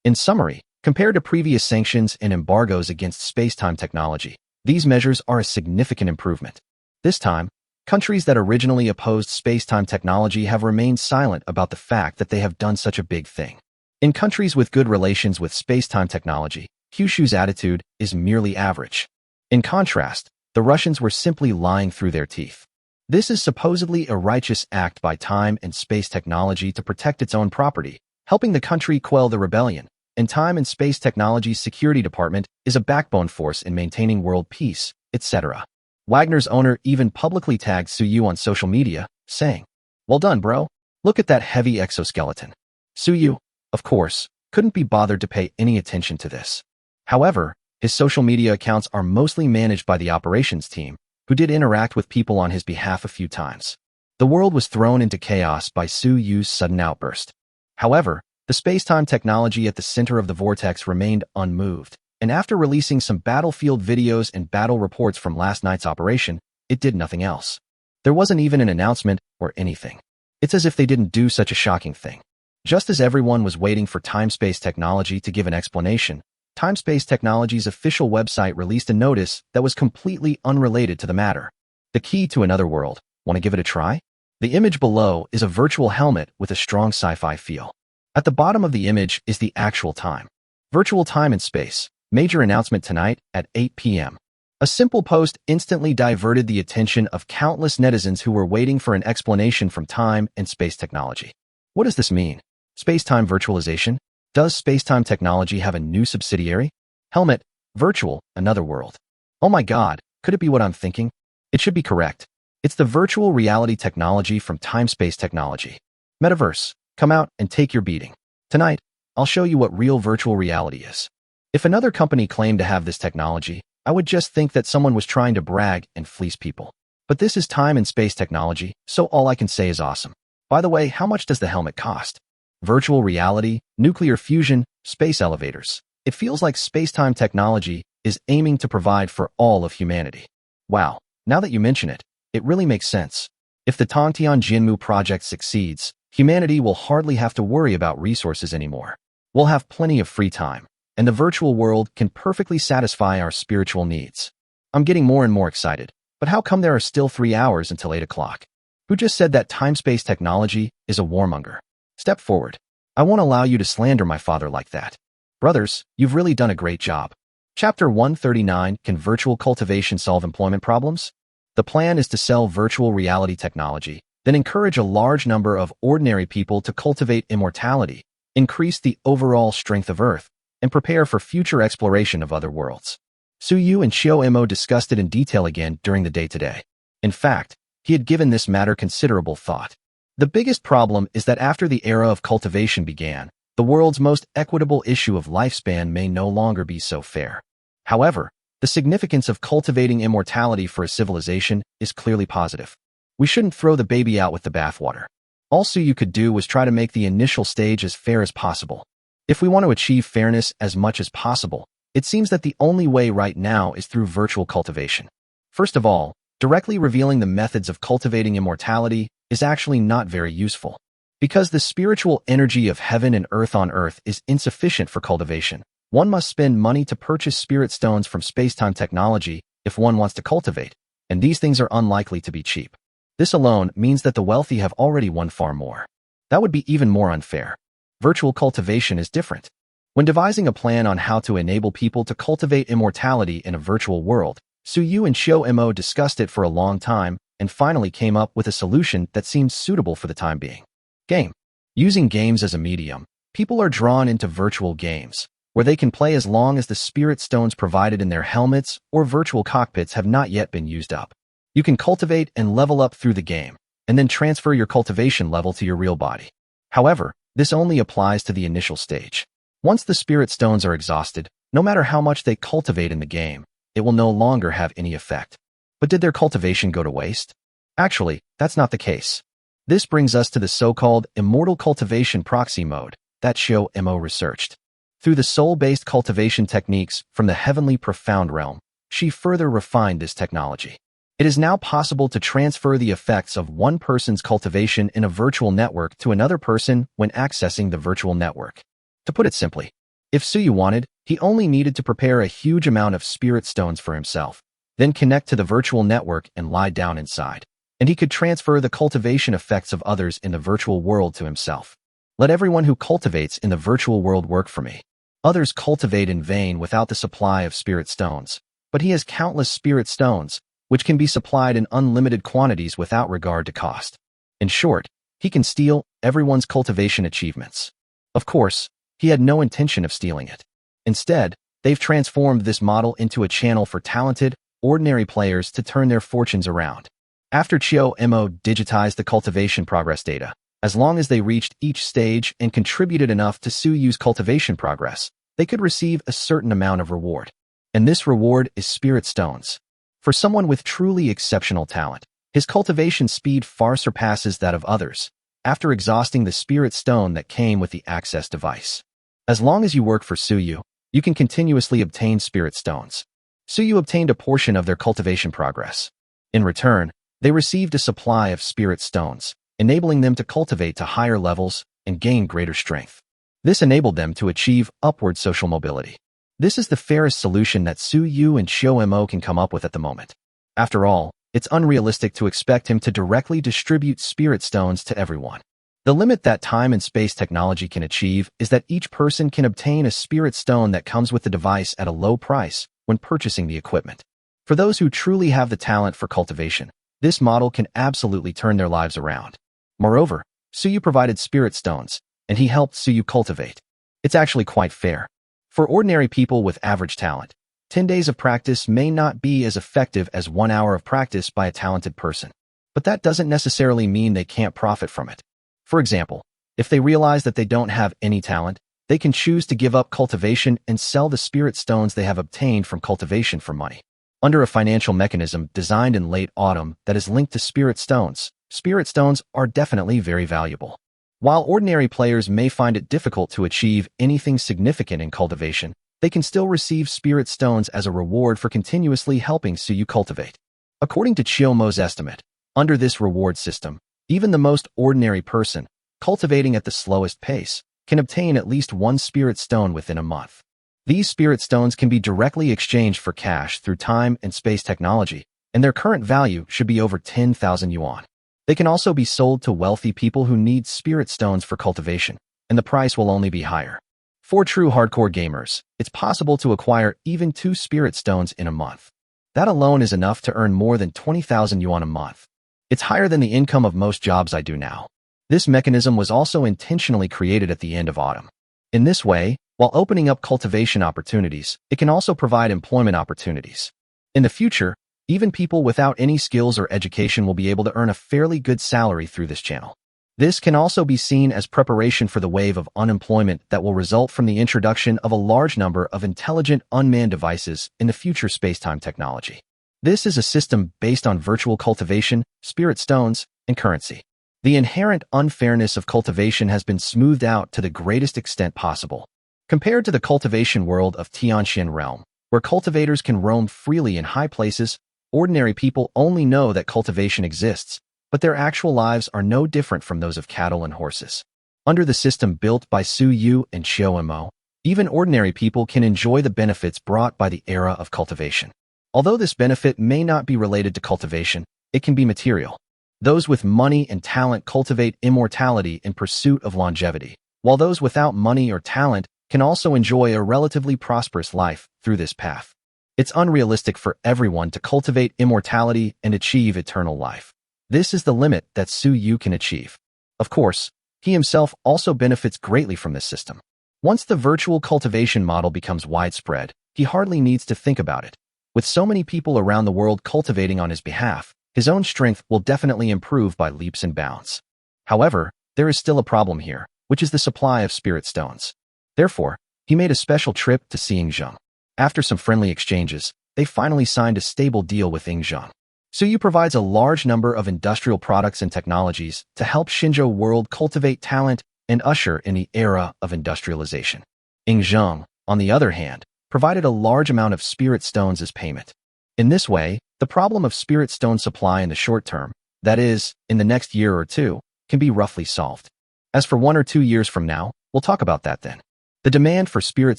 In summary, compared to previous sanctions and embargoes against spacetime technology, these measures are a significant improvement. This time, countries that originally opposed spacetime technology have remained silent about the fact that they have done such a big thing. In countries with good relations with spacetime technology, Kyushu's attitude is merely average. In contrast, the Russians were simply lying through their teeth. This is supposedly a righteous act by time and space technology to protect its own property, helping the country quell the rebellion, and Time and Space Technology's security department is a backbone force in maintaining world peace, etc. Wagner's owner even publicly tagged Suyu on social media, saying, "Well done, bro. Look at that heavy exoskeleton." Suyu, of course, couldn't be bothered to pay any attention to this. However, his social media accounts are mostly managed by the operations team, who did interact with people on his behalf a few times. The world was thrown into chaos by Su Yu's sudden outburst. However, the space-time technology at the center of the vortex remained unmoved, and after releasing some battlefield videos and battle reports from last night's operation, it did nothing else. There wasn't even an announcement or anything. It's as if they didn't do such a shocking thing. Just as everyone was waiting for Time-Space Technology to give an explanation, Time-Space Technology's official website released a notice that was completely unrelated to the matter. The key to another world. Want to give it a try? The image below is a virtual helmet with a strong sci-fi feel. At the bottom of the image is the actual time. Virtual time in space. Major announcement tonight at 8 p.m. A simple post instantly diverted the attention of countless netizens who were waiting for an explanation from time and space technology. What does this mean? Space-time virtualization? Does space-time technology have a new subsidiary? Helmet, virtual, another world. Oh my God, could it be what I'm thinking? It should be correct. It's the virtual reality technology from Time-Space Technology. Metaverse, come out and take your beating. Tonight, I'll show you what real virtual reality is. If another company claimed to have this technology, I would just think that someone was trying to brag and fleece people. But this is time and space technology, so all I can say is awesome. By the way, how much does the helmet cost? Virtual reality, nuclear fusion, space elevators. It feels like space-time technology is aiming to provide for all of humanity. Wow, now that you mention it, it really makes sense. If the Tongtian Jinmu project succeeds, humanity will hardly have to worry about resources anymore. We'll have plenty of free time, and the virtual world can perfectly satisfy our spiritual needs. I'm getting more and more excited, but how come there are still 3 hours until 8 o'clock? Who just said that time-space technology is a warmonger? Step forward. I won't allow you to slander my father like that. Brothers, you've really done a great job. Chapter 139, Can Virtual Cultivation Solve Employment Problems? The plan is to sell virtual reality technology, then encourage a large number of ordinary people to cultivate immortality, increase the overall strength of Earth, and prepare for future exploration of other worlds. Su Yu and Xiao Mo discussed it in detail again during the day today. In fact, he had given this matter considerable thought. The biggest problem is that after the era of cultivation began, the world's most equitable issue of lifespan may no longer be so fair. However, the significance of cultivating immortality for a civilization is clearly positive. We shouldn't throw the baby out with the bathwater. All Su Yu could do was try to make the initial stage as fair as possible. If we want to achieve fairness as much as possible, it seems that the only way right now is through virtual cultivation. First of all, directly revealing the methods of cultivating immortality is actually not very useful. Because the spiritual energy of heaven and earth on Earth is insufficient for cultivation, one must spend money to purchase spirit stones from space-time technology if one wants to cultivate, and these things are unlikely to be cheap. This alone means that the wealthy have already won far more. That would be even more unfair. Virtual cultivation is different. When devising a plan on how to enable people to cultivate immortality in a virtual world, Su Yu and Xiao Mo discussed it for a long time and finally came up with a solution that seems suitable for the time being. Game. Using games as a medium, people are drawn into virtual games, where they can play as long as the spirit stones provided in their helmets or virtual cockpits have not yet been used up. You can cultivate and level up through the game, and then transfer your cultivation level to your real body. However, this only applies to the initial stage. Once the spirit stones are exhausted, no matter how much they cultivate in the game, it will no longer have any effect. But did their cultivation go to waste? Actually, that's not the case. This brings us to the so-called immortal cultivation proxy mode that Xiao Mo researched. Through the soul-based cultivation techniques from the heavenly profound realm, she further refined this technology. It is now possible to transfer the effects of one person's cultivation in a virtual network to another person when accessing the virtual network. To put it simply, if Su Yu wanted, he only needed to prepare a huge amount of spirit stones for himself, then connect to the virtual network and lie down inside, and he could transfer the cultivation effects of others in the virtual world to himself. Let everyone who cultivates in the virtual world work for me. Others cultivate in vain without the supply of spirit stones, but he has countless spirit stones, which can be supplied in unlimited quantities without regard to cost. In short, he can steal everyone's cultivation achievements. Of course, he had no intention of stealing it. Instead, they've transformed this model into a channel for talented, ordinary players to turn their fortunes around. After Xiao Mo digitized the cultivation progress data, as long as they reached each stage and contributed enough to Su Yu's cultivation progress, they could receive a certain amount of reward. And this reward is spirit stones. For someone with truly exceptional talent, His cultivation speed far surpasses that of others, after exhausting the spirit stone that came with the access device. As long as you work for Suyu, you can continuously obtain spirit stones. Suyu obtained a portion of their cultivation progress. In return, they received a supply of spirit stones, enabling them to cultivate to higher levels and gain greater strength. This enabled them to achieve upward social mobility. This is the fairest solution that Suyu and Xiao can come up with at the moment. After all, it's unrealistic to expect him to directly distribute spirit stones to everyone. The limit that time and space technology can achieve is that each person can obtain a spirit stone that comes with the device at a low price when purchasing the equipment. For those who truly have the talent for cultivation, this model can absolutely turn their lives around. Moreover, Suyu provided spirit stones, and he helped Suyu cultivate. It's actually quite fair. For ordinary people with average talent, 10 days of practice may not be as effective as 1 hour of practice by a talented person. But that doesn't necessarily mean they can't profit from it. For example, if they realize that they don't have any talent, they can choose to give up cultivation and sell the spirit stones they have obtained from cultivation for money. Under a financial mechanism designed in late autumn that is linked to spirit stones are definitely very valuable. While ordinary players may find it difficult to achieve anything significant in cultivation, they can still receive spirit stones as a reward for continuously helping Suyu cultivate. According to Chiyomo's estimate, under this reward system, even the most ordinary person, cultivating at the slowest pace, can obtain at least 1 spirit stone within a month. These spirit stones can be directly exchanged for cash through time and space technology, and their current value should be over 10,000 yuan. They can also be sold to wealthy people who need spirit stones for cultivation, and the price will only be higher. For true hardcore gamers, it's possible to acquire even 2 spirit stones in a month. That alone is enough to earn more than 20,000 yuan a month. It's higher than the income of most jobs I do now. This mechanism was also intentionally created at the end of autumn. In this way, while opening up cultivation opportunities, it can also provide employment opportunities. In the future, even people without any skills or education will be able to earn a fairly good salary through this channel. This can also be seen as preparation for the wave of unemployment that will result from the introduction of a large number of intelligent unmanned devices in the future space-time technology. This is a system based on virtual cultivation, spirit stones, and currency. The inherent unfairness of cultivation has been smoothed out to the greatest extent possible. Compared to the cultivation world of Tianxian realm, where cultivators can roam freely in high places, ordinary people only know that cultivation exists, but their actual lives are no different from those of cattle and horses. Under the system built by Suyu and Xiao, even ordinary people can enjoy the benefits brought by the era of cultivation. Although this benefit may not be related to cultivation, it can be material. Those with money and talent cultivate immortality in pursuit of longevity, while those without money or talent can also enjoy a relatively prosperous life through this path. It's unrealistic for everyone to cultivate immortality and achieve eternal life. This is the limit that Suyu can achieve. Of course, he himself also benefits greatly from this system. Once the virtual cultivation model becomes widespread, he hardly needs to think about it. With so many people around the world cultivating on his behalf, his own strength will definitely improve by leaps and bounds. However, there is still a problem here, which is the supply of spirit stones. Therefore, he made a special trip to see Yingzheng. After some friendly exchanges, they finally signed a stable deal with Yingzheng. Suyu provides a large number of industrial products and technologies to help Xinzhou world cultivate talent and usher in the era of industrialization. Yingzheng, on the other hand, provided a large amount of spirit stones as payment. In this way, the problem of spirit stone supply in the short term, that is, in the next year or two, can be roughly solved. As for 1 or 2 years from now, we'll talk about that then. The demand for spirit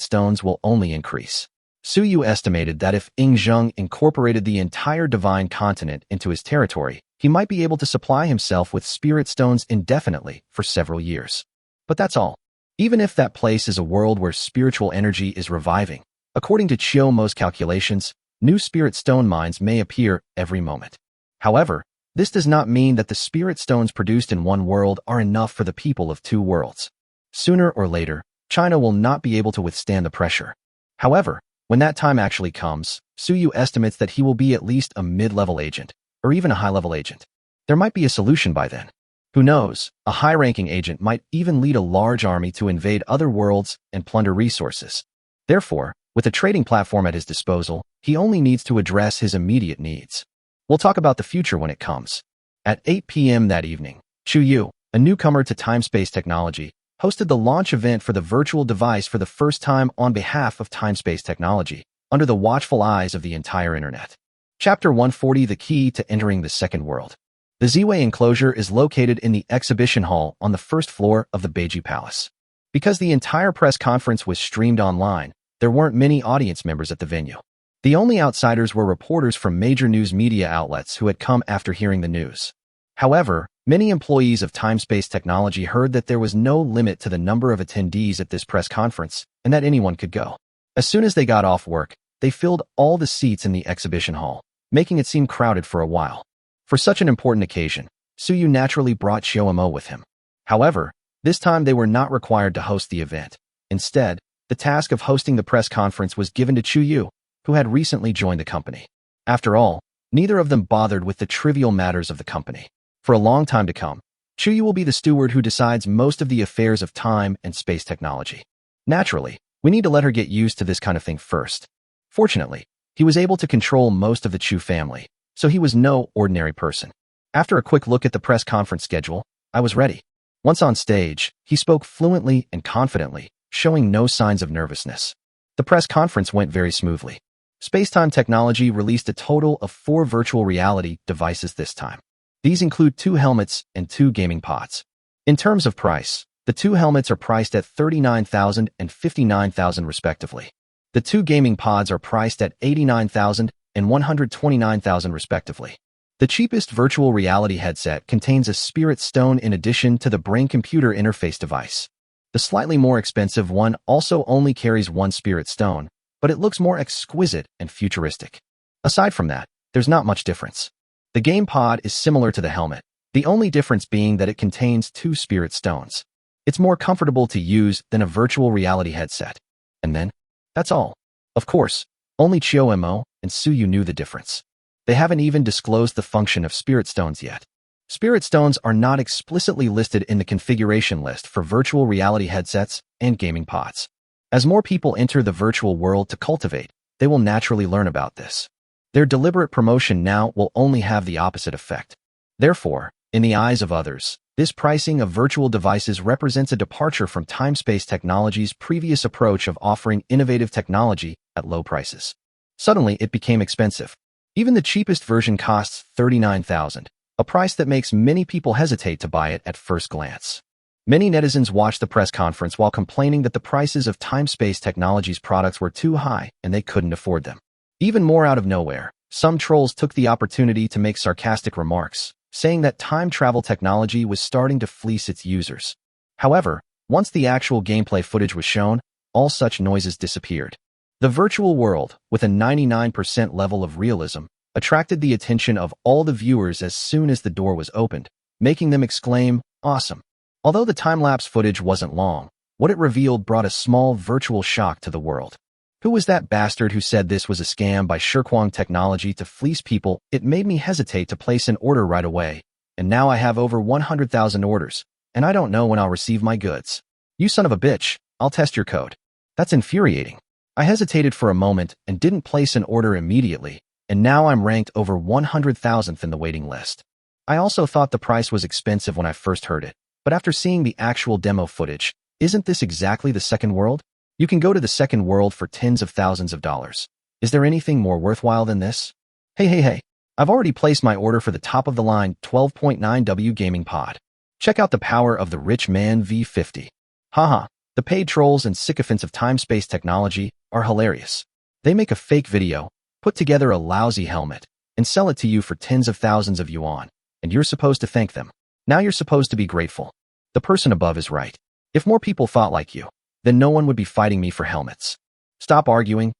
stones will only increase. Suyu estimated that if Yingzheng incorporated the entire divine continent into his territory, he might be able to supply himself with spirit stones indefinitely for several years. But that's all. Even if that place is a world where spiritual energy is reviving, according to Chiyomo's calculations, new spirit stone mines may appear every moment. However, this does not mean that the spirit stones produced in one world are enough for the people of 2 worlds. Sooner or later, China will not be able to withstand the pressure. However, when that time actually comes, Suyu estimates that he will be at least a mid-level agent, or even a high-level agent. There might be a solution by then. Who knows, a high-ranking agent might even lead a large army to invade other worlds and plunder resources. Therefore, with a trading platform at his disposal, he only needs to address his immediate needs. We'll talk about the future when it comes. At 8 p.m. that evening, Chu Yu, a newcomer to time-space technology, hosted the launch event for the virtual device for the first time on behalf of time-space technology, under the watchful eyes of the entire internet. Chapter 140: The Key to Entering the Second World. The Ziwei enclosure is located in the exhibition hall on the first floor of the Beiji Palace. Because the entire press conference was streamed online, there weren't many audience members at the venue. The only outsiders were reporters from major news media outlets who had come after hearing the news. However, many employees of time-space technology heard that there was no limit to the number of attendees at this press conference and that anyone could go. As soon as they got off work, they filled all the seats in the exhibition hall, making it seem crowded for a while. For such an important occasion, Suyu naturally brought Shiomo with him. However, this time they were not required to host the event. Instead, the task of hosting the press conference was given to Chu Yu, who had recently joined the company. After all, neither of them bothered with the trivial matters of the company. For a long time to come, Chu Yu will be the steward who decides most of the affairs of time and space technology. Naturally, we need to let her get used to this kind of thing first. Fortunately, he was able to control most of the Chu family, so he was no ordinary person. After a quick look at the press conference schedule, I was ready. Once on stage, he spoke fluently and confidently, showing no signs of nervousness. The press conference went very smoothly. Spacetime Technology released a total of 4 virtual reality devices this time. These include 2 helmets and 2 gaming pods. In terms of price, the 2 helmets are priced at $39,000 and $59,000 respectively. The 2 gaming pods are priced at $89,000 and $129,000 respectively. The cheapest virtual reality headset contains a spirit stone in addition to the brain-computer interface device. The slightly more expensive one also only carries 1 spirit stone, but it looks more exquisite and futuristic. Aside from that, there's not much difference. The game pod is similar to the helmet, the only difference being that it contains 2 spirit stones. It's more comfortable to use than a virtual reality headset. And then, that's all. Of course, only Chiomo and Suyu knew the difference. They haven't even disclosed the function of spirit stones yet. Spirit stones are not explicitly listed in the configuration list for virtual reality headsets and gaming pods. As more people enter the virtual world to cultivate, they will naturally learn about this. Their deliberate promotion now will only have the opposite effect. Therefore, in the eyes of others, this pricing of virtual devices represents a departure from time-space technology's previous approach of offering innovative technology at low prices. Suddenly, it became expensive. Even the cheapest version costs $39,000, a price that makes many people hesitate to buy it at first glance. Many netizens watched the press conference while complaining that the prices of time-space technology's products were too high and they couldn't afford them. Even more out of nowhere, some trolls took the opportunity to make sarcastic remarks, saying that time travel technology was starting to fleece its users. However, once the actual gameplay footage was shown, all such noises disappeared. The virtual world, with a 99% level of realism, attracted the attention of all the viewers as soon as the door was opened, making them exclaim, "Awesome." Although the time-lapse footage wasn't long, what it revealed brought a small virtual shock to the world. Who was that bastard who said this was a scam by Shirkwang Technology to fleece people? It made me hesitate to place an order right away, and now I have over 100,000 orders, and I don't know when I'll receive my goods. You son of a bitch, I'll test your code. That's infuriating. I hesitated for a moment and didn't place an order immediately, and now I'm ranked over 100,000th in the waiting list. I also thought the price was expensive when I first heard it, but after seeing the actual demo footage, isn't this exactly the second world? You can go to the second world for tens of thousands of dollars. Is there anything more worthwhile than this? Hey. I've already placed my order for the top-of-the-line 12.9W gaming pod. Check out the power of the rich man V50. Haha, the paid trolls and sycophants of time-space technology are hilarious. They make a fake video, put together a lousy helmet, and sell it to you for tens of thousands of yuan, and you're supposed to thank them. Now you're supposed to be grateful. The person above is right. If more people thought like you, then no one would be fighting me for helmets. Stop arguing.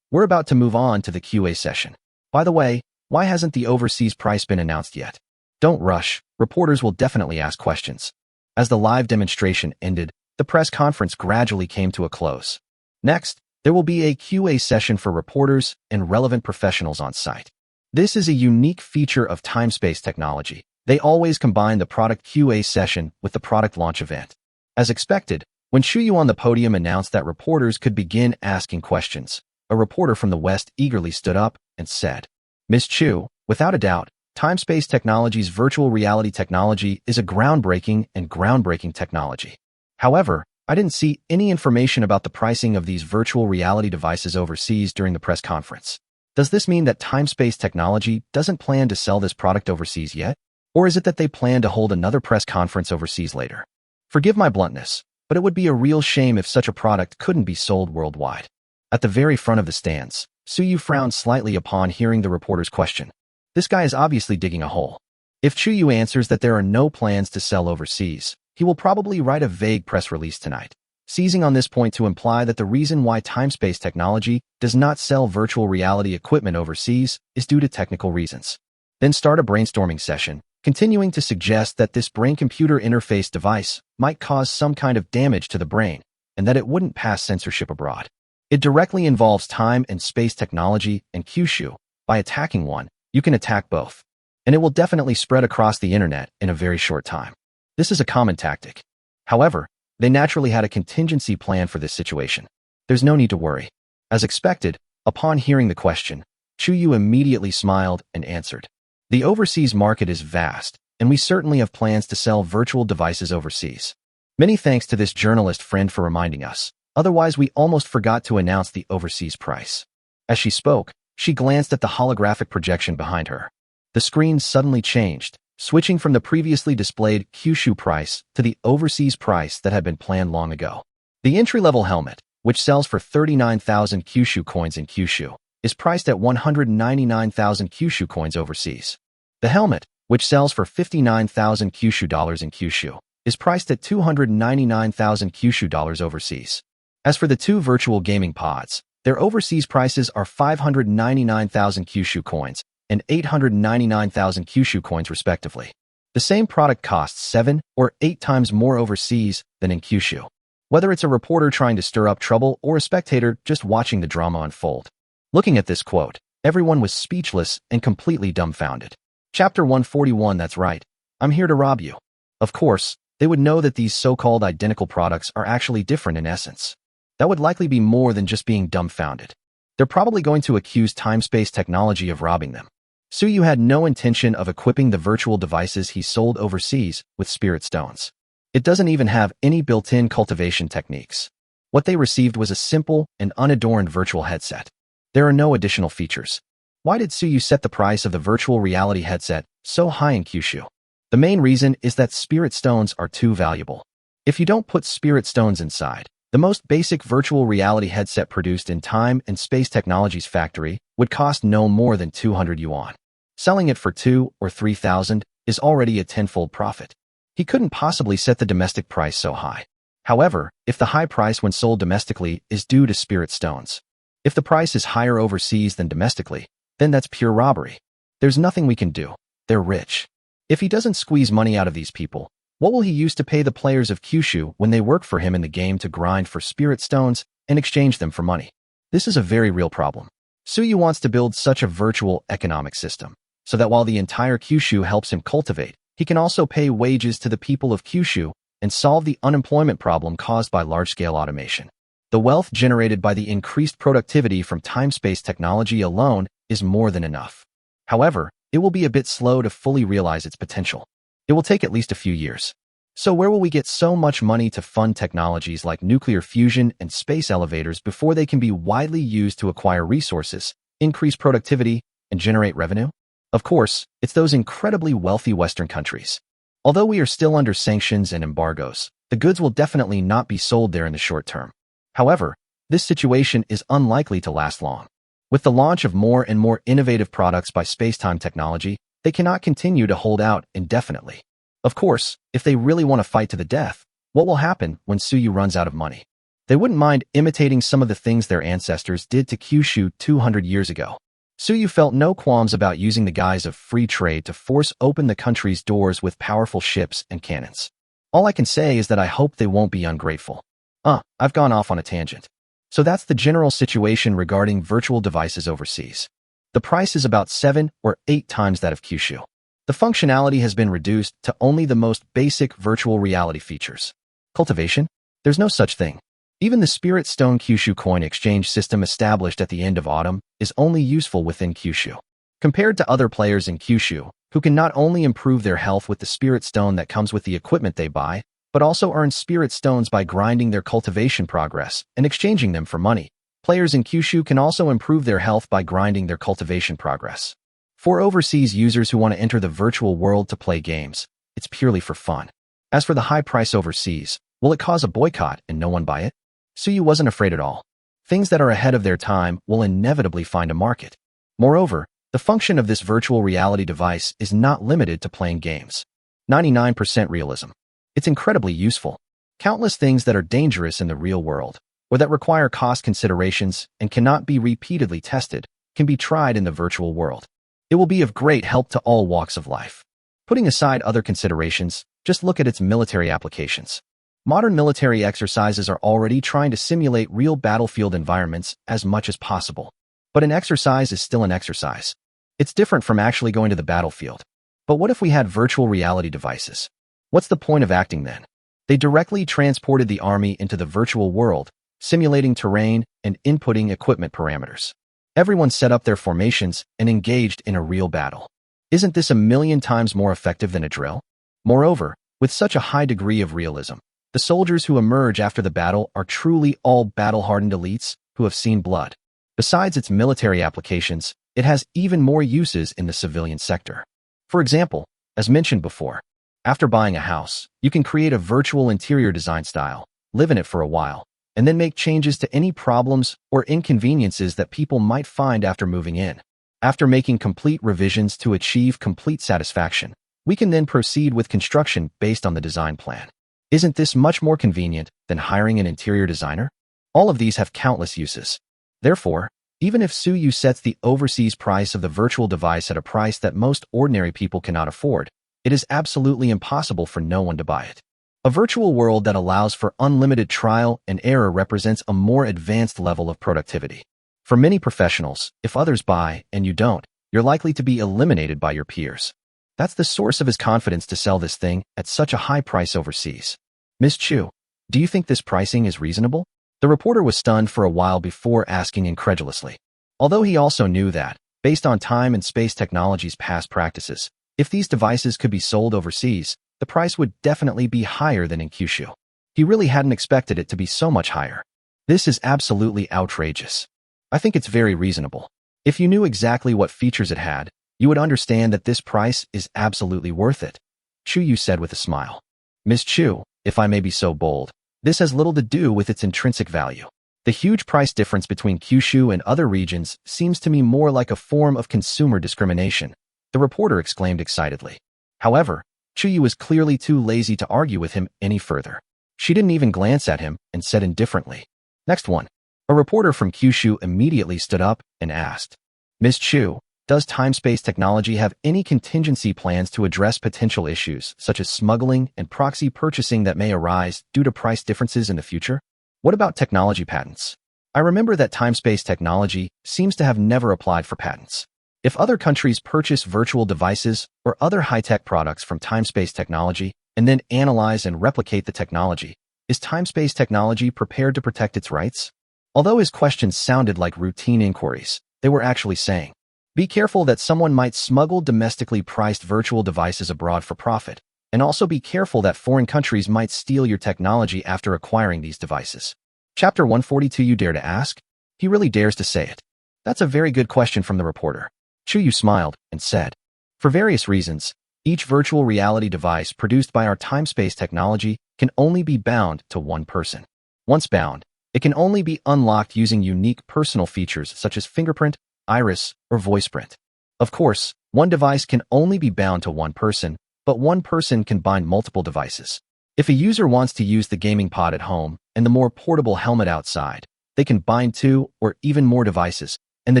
We're about to move on to the QA session. By the way, why hasn't the overseas price been announced yet? Don't rush. Reporters will definitely ask questions. As the live demonstration ended, the press conference gradually came to a close. Next, there will be a QA session for reporters and relevant professionals on site. This is a unique feature of time-space technology. They always combine the product QA session with the product launch event. As expected, when Shuyu on the podium announced that reporters could begin asking questions, a reporter from the West eagerly stood up and said, "Miss Chu, Without a doubt, time-space technology's virtual reality technology is a groundbreaking technology. However, I didn't see any information about the pricing of these virtual reality devices overseas during the press conference. Does this mean that time-space technology doesn't plan to sell this product overseas yet? Or is it that they plan to hold another press conference overseas later? Forgive my bluntness, but it would be a real shame if such a product couldn't be sold worldwide. At the very front of the stands, Suyu frowned slightly upon hearing the reporter's question. This guy is obviously digging a hole. If Chuyu answers that there are no plans to sell overseas, he will probably write a vague press release tonight, seizing on this point to imply that the reason why time-space technology does not sell virtual reality equipment overseas is due to technical reasons. Then start a brainstorming session, continuing to suggest that this brain-computer interface device might cause some kind of damage to the brain and that it wouldn't pass censorship abroad. It directly involves time and space technology and Kyushu. By attacking one, you can attack both. And it will definitely spread across the internet in a very short time. This is a common tactic. However, they naturally had a contingency plan for this situation. There's no need to worry. As expected, upon hearing the question, Chuyu immediately smiled and answered. The overseas market is vast, and we certainly have plans to sell virtual devices overseas. Many thanks to this journalist friend for reminding us. Otherwise, we almost forgot to announce the overseas price. As she spoke, she glanced at the holographic projection behind her. The screen suddenly changed, switching from the previously displayed Kyushu price to the overseas price that had been planned long ago. The entry-level helmet, which sells for 39,000 Kyushu coins in Kyushu, is priced at 199,000 Kyushu coins overseas. The helmet, which sells for 59,000 Kyushu dollars in Kyushu, is priced at 299,000 Kyushu dollars overseas. As for the two virtual gaming pods, their overseas prices are 599,000 Kyushu coins and 899,000 Kyushu coins respectively. The same product costs 7 or 8 times more overseas than in Kyushu. Whether it's a reporter trying to stir up trouble or a spectator just watching the drama unfold. Looking at this quote, everyone was speechless and completely dumbfounded. Chapter 141, that's right. I'm here to rob you. Of course, they would know that these so-called identical products are actually different in essence. That would likely be more than just being dumbfounded. They're probably going to accuse time-space technology of robbing them. Suyu had no intention of equipping the virtual devices he sold overseas with spirit stones. It doesn't even have any built-in cultivation techniques. What they received was a simple and unadorned virtual headset. There are no additional features. Why did Suyu set the price of the virtual reality headset so high in Kyushu? The main reason is that spirit stones are too valuable. If you don't put spirit stones inside, the most basic virtual reality headset produced in Time and Space Technologies factory would cost no more than 200 yuan. Selling it for 2 or 3,000 is already a tenfold profit. He couldn't possibly set the domestic price so high. However, if the high price when sold domestically is due to spirit stones, if the price is higher overseas than domestically, then that's pure robbery. There's nothing we can do. They're rich. If he doesn't squeeze money out of these people, what will he use to pay the players of Kyushu when they work for him in the game to grind for spirit stones and exchange them for money? This is a very real problem. Suyu wants to build such a virtual economic system, so that while the entire Kyushu helps him cultivate, he can also pay wages to the people of Kyushu and solve the unemployment problem caused by large-scale automation. The wealth generated by the increased productivity from time-space technology alone is more than enough. However, it will be a bit slow to fully realize its potential. It will take at least a few years. So where will we get so much money to fund technologies like nuclear fusion and space elevators before they can be widely used to acquire resources, increase productivity, and generate revenue? Of course, it's those incredibly wealthy Western countries. Although we are still under sanctions and embargoes, the goods will definitely not be sold there in the short term. However, this situation is unlikely to last long. With the launch of more and more innovative products by Spacetime Technology, they cannot continue to hold out indefinitely. Of course, if they really want to fight to the death, what will happen when Suyu runs out of money? They wouldn't mind imitating some of the things their ancestors did to Kyushu 200 years ago. Suyu felt no qualms about using the guise of free trade to force open the country's doors with powerful ships and cannons. All I can say is that I hope they won't be ungrateful. I've gone off on a tangent. So that's the general situation regarding virtual devices overseas. The price is about 7 or 8 times that of Kyushu. The functionality has been reduced to only the most basic virtual reality features. Cultivation? There's no such thing. Even the Spirit Stone Kyushu coin exchange system established at the end of autumn is only useful within Kyushu. Compared to other players in Kyushu, who can not only improve their health with the spirit stone that comes with the equipment they buy, but also earn spirit stones by grinding their cultivation progress and exchanging them for money. Players in Kyushu can also improve their health by grinding their cultivation progress. For overseas users who want to enter the virtual world to play games, it's purely for fun. As for the high price overseas, will it cause a boycott and no one buy it? Suyu wasn't afraid at all. Things that are ahead of their time will inevitably find a market. Moreover, the function of this virtual reality device is not limited to playing games. 99% realism. It's incredibly useful. Countless things that are dangerous in the real world, or that require cost considerations and cannot be repeatedly tested, can be tried in the virtual world. It will be of great help to all walks of life. Putting aside other considerations, just look at its military applications. Modern military exercises are already trying to simulate real battlefield environments as much as possible. But an exercise is still an exercise. It's different from actually going to the battlefield. But what if we had virtual reality devices? What's the point of acting then? They directly transported the army into the virtual world, simulating terrain and inputting equipment parameters. Everyone set up their formations and engaged in a real battle. Isn't this a million times more effective than a drill? Moreover, with such a high degree of realism, the soldiers who emerge after the battle are truly all battle-hardened elites who have seen blood. Besides its military applications, it has even more uses in the civilian sector. For example, as mentioned before, after buying a house, you can create a virtual interior design style, live in it for a while, and then make changes to any problems or inconveniences that people might find after moving in. After making complete revisions to achieve complete satisfaction, we can then proceed with construction based on the design plan. Isn't this much more convenient than hiring an interior designer? All of these have countless uses. Therefore, even if Suyu sets the overseas price of the virtual device at a price that most ordinary people cannot afford, it is absolutely impossible for no one to buy it. A virtual world that allows for unlimited trial and error represents a more advanced level of productivity. For many professionals, if others buy and you don't, you're likely to be eliminated by your peers. That's the source of his confidence to sell this thing at such a high price overseas. Miss Chu, do you think this pricing is reasonable? The reporter was stunned for a while before asking incredulously. Although he also knew that, based on time and space technology's past practices, if these devices could be sold overseas, the price would definitely be higher than in Kyushu. He really hadn't expected it to be so much higher. This is absolutely outrageous. I think it's very reasonable. If you knew exactly what features it had, you would understand that this price is absolutely worth it, Chu said with a smile. Miss Chu, if I may be so bold, this has little to do with its intrinsic value. The huge price difference between Kyushu and other regions seems to me more like a form of consumer discrimination, the reporter exclaimed excitedly. However, Chu was clearly too lazy to argue with him any further. She didn't even glance at him and said indifferently, "Next one." A reporter from Kyushu immediately stood up and asked, Miss Chu, does time-space technology have any contingency plans to address potential issues such as smuggling and proxy purchasing that may arise due to price differences in the future? What about technology patents? I remember that time-space technology seems to have never applied for patents. If other countries purchase virtual devices or other high-tech products from time-space technology and then analyze and replicate the technology, is time-space technology prepared to protect its rights? Although his questions sounded like routine inquiries, they were actually saying, be careful that someone might smuggle domestically priced virtual devices abroad for profit, and also be careful that foreign countries might steal your technology after acquiring these devices. Chapter 142. You dare to ask? He really dares to say it. That's a very good question from the reporter. Chu smiled and said, for various reasons, each virtual reality device produced by our time-space technology can only be bound to one person. Once bound, it can only be unlocked using unique personal features such as fingerprint, iris, or voice print. Of course, one device can only be bound to one person, but one person can bind multiple devices. If a user wants to use the gaming pod at home and the more portable helmet outside, they can bind two or even more devices, and the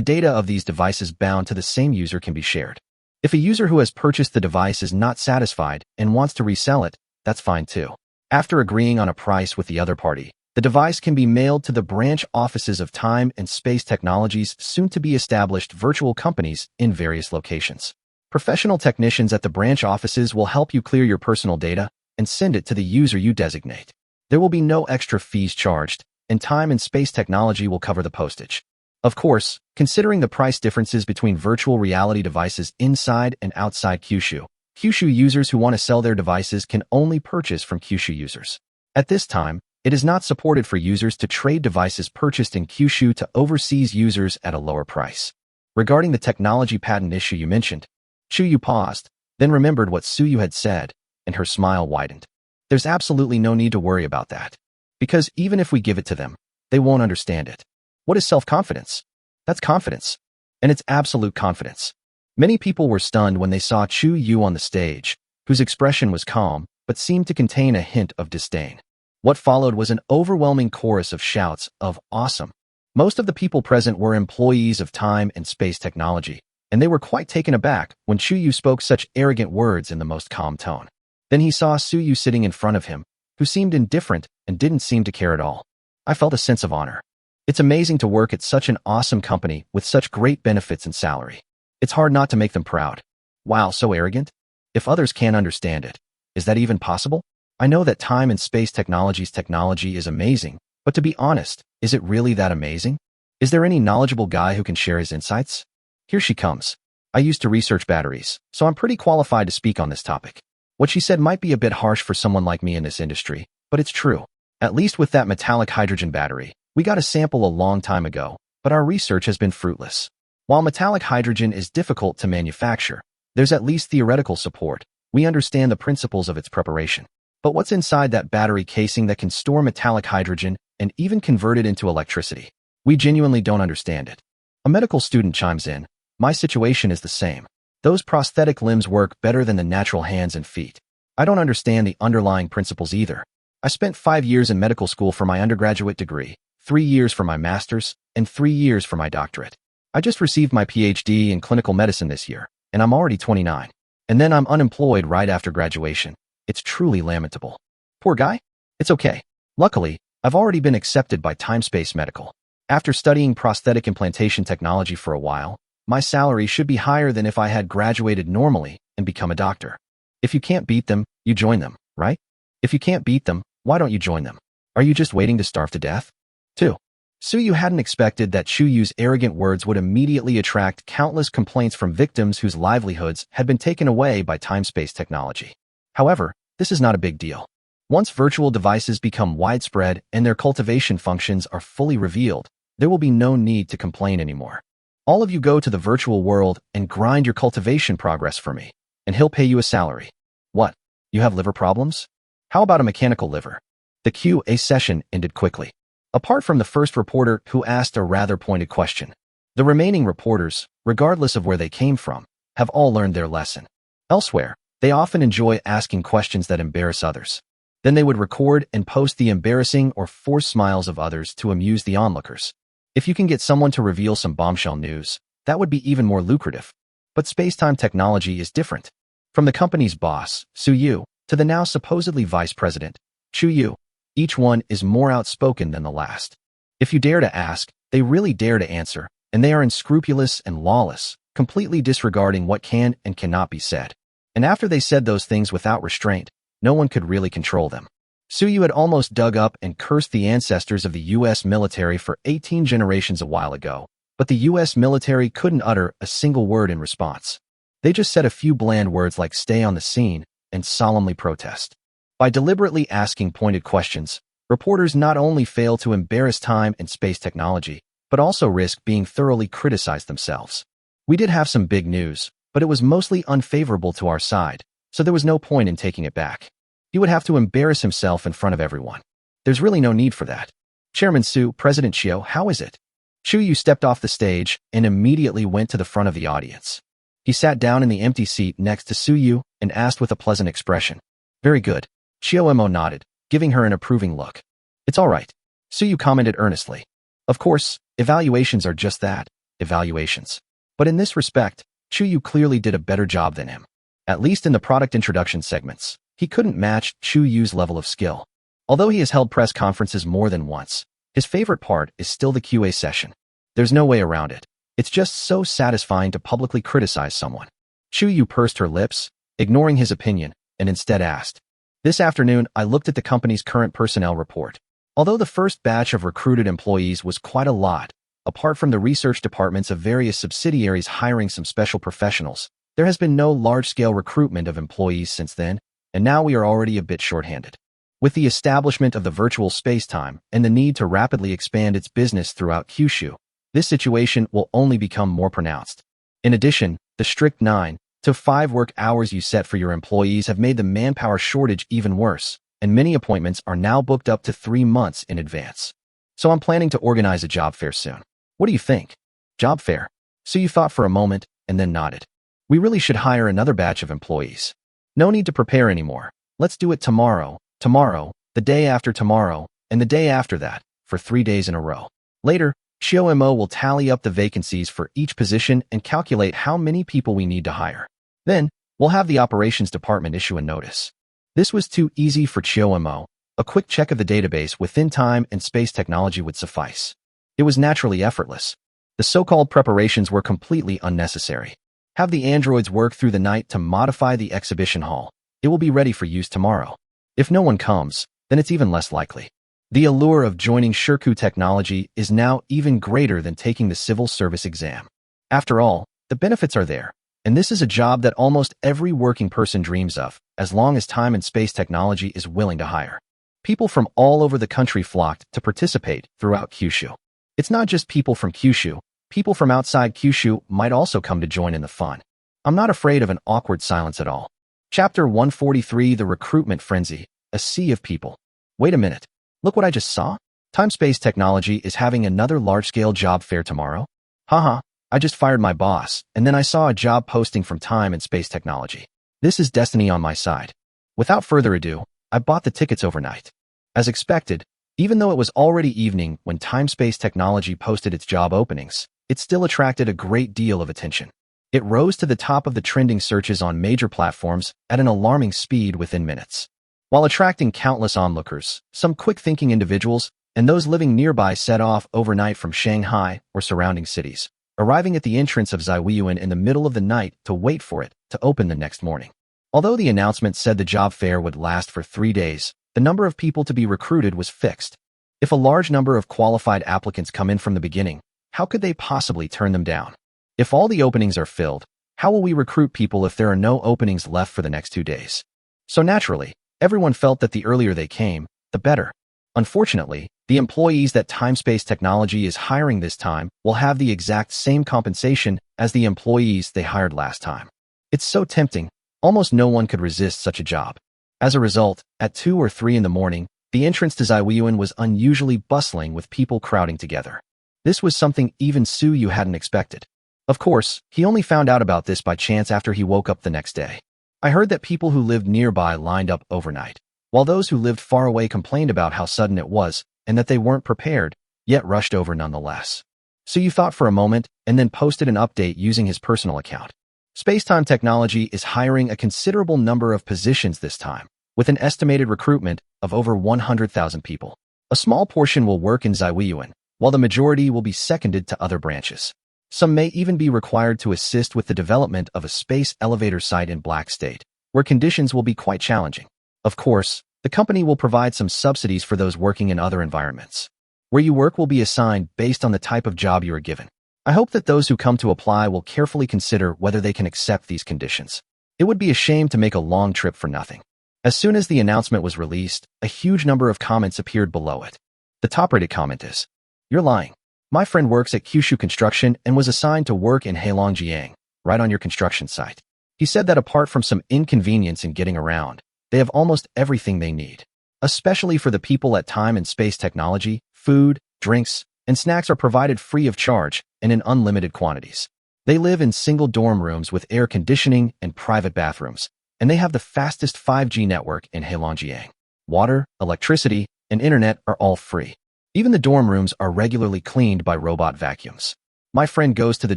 data of these devices bound to the same user can be shared. If a user who has purchased the device is not satisfied and wants to resell it, that's fine too. After agreeing on a price with the other party, the device can be mailed to the branch offices of Time and Space Technologies' soon-to-be-established virtual companies in various locations. Professional technicians at the branch offices will help you clear your personal data and send it to the user you designate. There will be no extra fees charged, and Time and Space Technology will cover the postage. Of course, considering the price differences between virtual reality devices inside and outside Kyushu, Kyushu users who want to sell their devices can only purchase from Kyushu users. At this time, it is not supported for users to trade devices purchased in Kyushu to overseas users at a lower price. Regarding the technology patent issue you mentioned, Chuyu paused, then remembered what Suyu had said, and her smile widened. There's absolutely no need to worry about that. Because even if we give it to them, they won't understand it. What is self-confidence? That's confidence. And it's absolute confidence. Many people were stunned when they saw Chu Yu on the stage, whose expression was calm, but seemed to contain a hint of disdain. What followed was an overwhelming chorus of shouts of awesome. Most of the people present were employees of time and space technology, and they were quite taken aback when Chu Yu spoke such arrogant words in the most calm tone. Then he saw Suyu sitting in front of him, who seemed indifferent and didn't seem to care at all. I felt a sense of honor. It's amazing to work at such an awesome company with such great benefits and salary. It's hard not to make them proud. Wow, so arrogant? If others can't understand it, is that even possible? I know that time and space technology is amazing, but to be honest, is it really that amazing? Is there any knowledgeable guy who can share his insights? Here she comes. I used to research batteries, so I'm pretty qualified to speak on this topic. What she said might be a bit harsh for someone like me in this industry, but it's true. At least with that metallic hydrogen battery, we got a sample a long time ago, but our research has been fruitless. While metallic hydrogen is difficult to manufacture, there's at least theoretical support. We understand the principles of its preparation. But what's inside that battery casing that can store metallic hydrogen and even convert it into electricity? We genuinely don't understand it. A medical student chimes in. My situation is the same. Those prosthetic limbs work better than the natural hands and feet. I don't understand the underlying principles either. I spent 5 years in medical school for my undergraduate degree, 3 years for my master's, and 3 years for my doctorate. I just received my PhD in clinical medicine this year, and I'm already 29. And then I'm unemployed right after graduation. It's truly lamentable. Poor guy? It's okay. Luckily, I've already been accepted by Time-Space Medical. After studying prosthetic implantation technology for a while, my salary should be higher than if I had graduated normally and become a doctor. If you can't beat them, you join them, right? If you can't beat them, why don't you join them? Are you just waiting to starve to death? 2. Suyu hadn't expected that Chuyu's arrogant words would immediately attract countless complaints from victims whose livelihoods had been taken away by time-space technology. However, this is not a big deal. Once virtual devices become widespread and their cultivation functions are fully revealed, there will be no need to complain anymore. All of you go to the virtual world and grind your cultivation progress for me, and he'll pay you a salary. What? You have liver problems? How about a mechanical liver? The QA session ended quickly. Apart from the first reporter who asked a rather pointed question, the remaining reporters, regardless of where they came from, have all learned their lesson. Elsewhere, they often enjoy asking questions that embarrass others. Then they would record and post the embarrassing or forced smiles of others to amuse the onlookers. If you can get someone to reveal some bombshell news, that would be even more lucrative. But Spacetime Technology is different. From the company's boss, Suyu, to the now supposedly vice president, Chuyu, each one is more outspoken than the last. If you dare to ask, they really dare to answer, and they are unscrupulous and lawless, completely disregarding what can and cannot be said. And after they said those things without restraint, no one could really control them. Suyu had almost dug up and cursed the ancestors of the U.S. military for 18 generations a while ago, but the U.S. military couldn't utter a single word in response. They just said a few bland words like stay on the scene and solemnly protest. By deliberately asking pointed questions, reporters not only fail to embarrass time and space technology, but also risk being thoroughly criticized themselves. We did have some big news, but it was mostly unfavorable to our side, so there was no point in taking it back. He would have to embarrass himself in front of everyone. There's really no need for that. Chairman Su, President Chiu, how is it? Chuyu stepped off the stage and immediately went to the front of the audience. He sat down in the empty seat next to Suyu and asked with a pleasant expression. Very good. Chiu-mo nodded, giving her an approving look. It's all right. Suyu commented earnestly. Of course, evaluations are just that, evaluations. But in this respect, Chuyu clearly did a better job than him. At least in the product introduction segments, he couldn't match Chuyu's level of skill. Although he has held press conferences more than once, his favorite part is still the QA session. There's no way around it. It's just so satisfying to publicly criticize someone. Chuyu pursed her lips, ignoring his opinion, and instead asked, This afternoon, I looked at the company's current personnel report. Although the first batch of recruited employees was quite a lot, Apart from the research departments of various subsidiaries hiring some special professionals, there has been no large-scale recruitment of employees since then, and now we are already a bit short-handed. With the establishment of the virtual space-time and the need to rapidly expand its business throughout Kyushu, this situation will only become more pronounced. In addition, the strict 9 to 5 work hours you set for your employees have made the manpower shortage even worse, and many appointments are now booked up to 3 months in advance. So I'm planning to organize a job fair soon. What do you think? Job fair? So you thought for a moment and then nodded. We really should hire another batch of employees. No need to prepare anymore. Let's do it tomorrow, the day after tomorrow, and the day after that, for 3 days in a row. Later, Shiomo will tally up the vacancies for each position and calculate how many people we need to hire. Then, we'll have the operations department issue a notice. This was too easy for Shiomo. A quick check of the database within time and space technology would suffice. It was naturally effortless. The so-called preparations were completely unnecessary. Have the androids work through the night to modify the exhibition hall. It will be ready for use tomorrow. If no one comes, then it's even less likely. The allure of joining Shirku technology is now even greater than taking the civil service exam. After all, the benefits are there, and this is a job that almost every working person dreams of, as long as time and space technology is willing to hire. People from all over the country flocked to participate throughout Kyushu. It's not just people from Kyushu. People from outside Kyushu might also come to join in the fun. I'm not afraid of an awkward silence at all. Chapter 143, The Recruitment Frenzy, a Sea of People. Wait a minute. Look what I just saw. Time-space technology is having another large-scale job fair tomorrow. Haha, I just fired my boss, and then I saw a job posting from time and space technology. This is destiny on my side. Without further ado, I bought the tickets overnight. As expected, even though it was already evening when time-space technology posted its job openings, it still attracted a great deal of attention. It rose to the top of the trending searches on major platforms at an alarming speed within minutes. While attracting countless onlookers, some quick-thinking individuals and those living nearby set off overnight from Shanghai or surrounding cities, arriving at the entrance of Zaiwiyuan in the middle of the night to wait for it to open the next morning. Although the announcement said the job fair would last for 3 days, the number of people to be recruited was fixed. If a large number of qualified applicants come in from the beginning, how could they possibly turn them down? If all the openings are filled, how will we recruit people if there are no openings left for the next 2 days? So naturally, everyone felt that the earlier they came, the better. Unfortunately, the employees that time-space technology is hiring this time will have the exact same compensation as the employees they hired last time. It's so tempting, almost no one could resist such a job. As a result, at 2 or 3 in the morning, the entrance to Zaiwiyuan was unusually bustling with people crowding together. This was something even Suyu hadn't expected. Of course, he only found out about this by chance after he woke up the next day. I heard that people who lived nearby lined up overnight, while those who lived far away complained about how sudden it was and that they weren't prepared, yet rushed over nonetheless. Suyu thought for a moment and then posted an update using his personal account. Spacetime Technology is hiring a considerable number of positions this time, with an estimated recruitment of over 100,000 people. A small portion will work in Zaiwiyuan, while the majority will be seconded to other branches. Some may even be required to assist with the development of a space elevator site in Black State, where conditions will be quite challenging. Of course, the company will provide some subsidies for those working in other environments. Where you work will be assigned based on the type of job you are given. I hope that those who come to apply will carefully consider whether they can accept these conditions. It would be a shame to make a long trip for nothing. As soon as the announcement was released, a huge number of comments appeared below it. The top-rated comment is, "You're lying. My friend works at Kyushu Construction and was assigned to work in Heilongjiang, right on your construction site. He said that apart from some inconvenience in getting around, they have almost everything they need. Especially for the people at time and space technology, food, drinks, and snacks are provided free of charge and in unlimited quantities. They live in single dorm rooms with air conditioning and private bathrooms, and they have the fastest 5G network in Heilongjiang. Water, electricity, and internet are all free. Even the dorm rooms are regularly cleaned by robot vacuums. My friend goes to the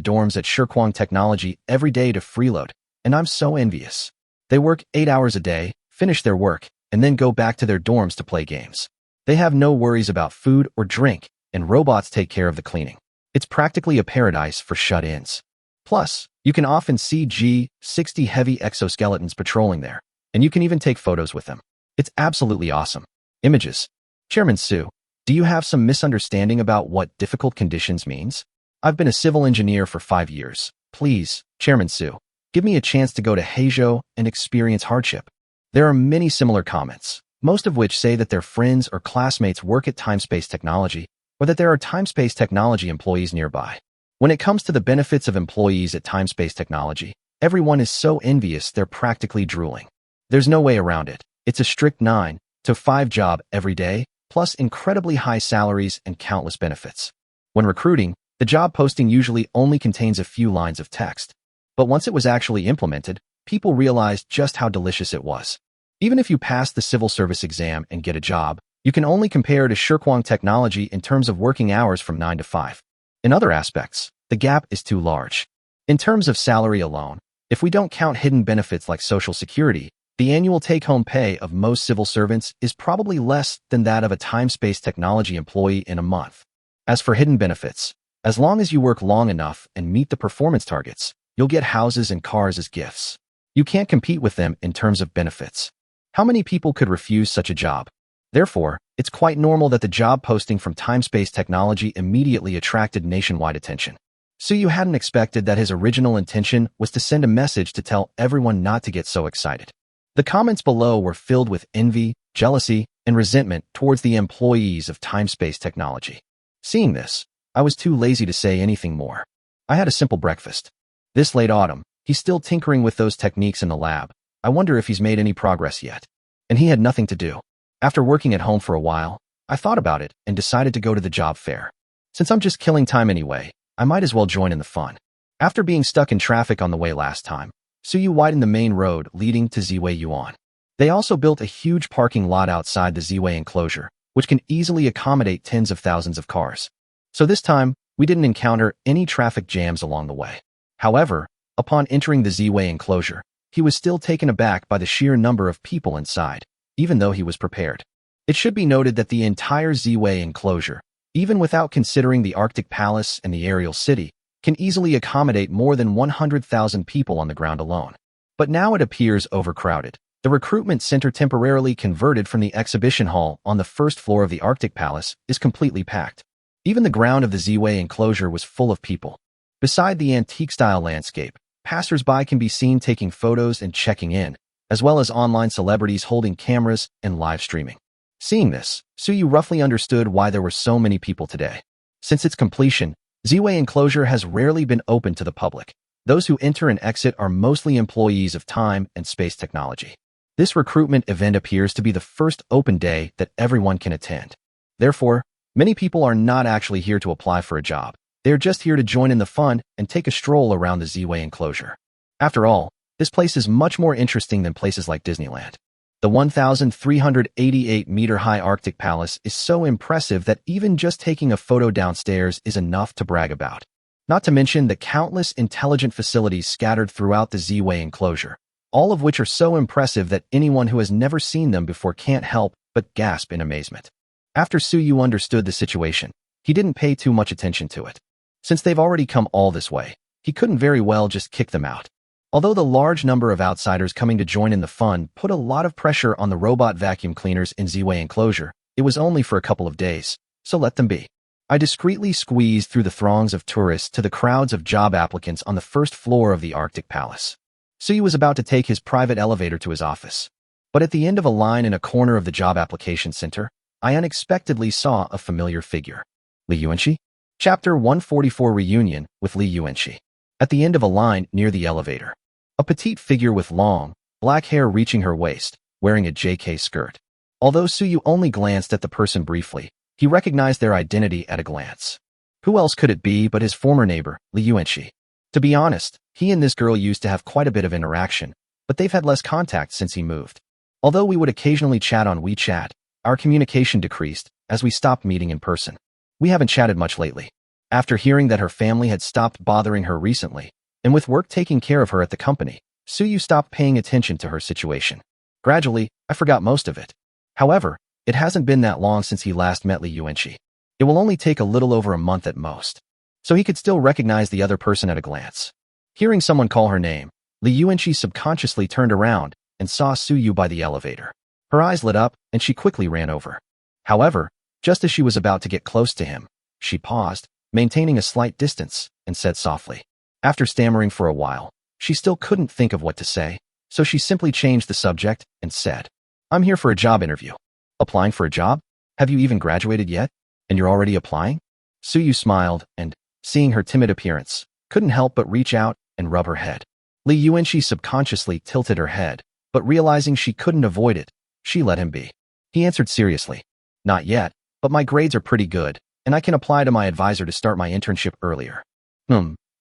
dorms at Shirkwang Technology every day to freeload, and I'm so envious. They work 8 hours a day, finish their work, and then go back to their dorms to play games. They have no worries about food or drink, and robots take care of the cleaning. It's practically a paradise for shut-ins. Plus, you can often see G-60 heavy exoskeletons patrolling there, and you can even take photos with them. It's absolutely awesome." Images. Chairman Su. Do you have some misunderstanding about what difficult conditions means? I've been a civil engineer for 5 years. Please, Chairman Su, give me a chance to go to Heizhou and experience hardship. There are many similar comments, most of which say that their friends or classmates work at Time-Space Technology, or that there are Time-Space Technology employees nearby. When it comes to the benefits of employees at Time-Space Technology, everyone is so envious they're practically drooling. There's no way around it. It's a strict 9 to 5 job every day, plus incredibly high salaries and countless benefits. When recruiting, the job posting usually only contains a few lines of text. But once it was actually implemented, people realized just how delicious it was. Even if you pass the civil service exam and get a job, you can only compare to Shirkwang Technology in terms of working hours from 9 to 5. In other aspects, the gap is too large. In terms of salary alone, if we don't count hidden benefits like Social Security, the annual take-home pay of most civil servants is probably less than that of a Time-Space Technology employee in a month. As for hidden benefits, as long as you work long enough and meet the performance targets, you'll get houses and cars as gifts. You can't compete with them in terms of benefits. How many people could refuse such a job? Therefore, it's quite normal that the job posting from Time-Space Technology immediately attracted nationwide attention. Suyu hadn't expected that his original intention was to send a message to tell everyone not to get so excited. The comments below were filled with envy, jealousy, and resentment towards the employees of Time-Space Technology. Seeing this, I was too lazy to say anything more. I had a simple breakfast. This late autumn, he's still tinkering with those techniques in the lab. I wonder if he's made any progress yet. And he had nothing to do. After working at home for a while, I thought about it and decided to go to the job fair. Since I'm just killing time anyway, I might as well join in the fun. After being stuck in traffic on the way last time, Suyu widened the main road leading to Ziwei Yuan. They also built a huge parking lot outside the Ziwei enclosure, which can easily accommodate tens of thousands of cars. So this time, we didn't encounter any traffic jams along the way. However, upon entering the Ziwei enclosure, he was still taken aback by the sheer number of people inside, even though he was prepared. It should be noted that the entire Ziwei enclosure, even without considering the Arctic Palace and the Aerial City, can easily accommodate more than 100,000 people on the ground alone. But now it appears overcrowded. The recruitment center temporarily converted from the exhibition hall on the first floor of the Arctic Palace is completely packed. Even the ground of the Ziwei enclosure was full of people. Beside the antique-style landscape, passers-by can be seen taking photos and checking in, as well as online celebrities holding cameras and live streaming. Seeing this, Suyu roughly understood why there were so many people today. Since its completion, Ziwei enclosure has rarely been open to the public. Those who enter and exit are mostly employees of Time and Space Technology. This recruitment event appears to be the first open day that everyone can attend. Therefore, many people are not actually here to apply for a job. They are just here to join in the fun and take a stroll around the Ziwei enclosure. After all, this place is much more interesting than places like Disneyland. The 1,388-meter-high Arctic Palace is so impressive that even just taking a photo downstairs is enough to brag about. Not to mention the countless intelligent facilities scattered throughout the Ziwei enclosure, all of which are so impressive that anyone who has never seen them before can't help but gasp in amazement. After Suyu understood the situation, he didn't pay too much attention to it. Since they've already come all this way, he couldn't very well just kick them out. Although the large number of outsiders coming to join in the fun put a lot of pressure on the robot vacuum cleaners in Ziwei enclosure, it was only for a couple of days, so let them be. I discreetly squeezed through the throngs of tourists to the crowds of job applicants on the first floor of the Arctic Palace. Suyu was about to take his private elevator to his office. But at the end of a line in a corner of the job application center, I unexpectedly saw a familiar figure. Li Yuanxi? Chapter 144 Reunion with Li Yuanxi. At the end of a line near the elevator, a petite figure with long, black hair reaching her waist, wearing a JK skirt. Although Suyu only glanced at the person briefly, he recognized their identity at a glance. Who else could it be but his former neighbor, Li Yuanxi? To be honest, he and this girl used to have quite a bit of interaction, but they've had less contact since he moved. Although we would occasionally chat on WeChat, our communication decreased as we stopped meeting in person. We haven't chatted much lately. After hearing that her family had stopped bothering her recently, and with work taking care of her at the company, Suyu stopped paying attention to her situation. Gradually, I forgot most of it. However, it hasn't been that long since he last met Li Yuanxi. It will only take a little over a month at most. So he could still recognize the other person at a glance. Hearing someone call her name, Li Yuanxi subconsciously turned around and saw Suyu by the elevator. Her eyes lit up, and she quickly ran over. However, Just as she was about to get close to him, she paused, maintaining a slight distance, and said softly. After stammering for a while, she still couldn't think of what to say, so she simply changed the subject and said, I'm here for a job interview. Applying for a job? Have you even graduated yet? And you're already applying? Suyu smiled and, seeing her timid appearance, couldn't help but reach out and rub her head. Li Yuanxi subconsciously tilted her head, but realizing she couldn't avoid it, she let him be. He answered seriously, Not yet, but my grades are pretty good, and I can apply to my advisor to start my internship earlier.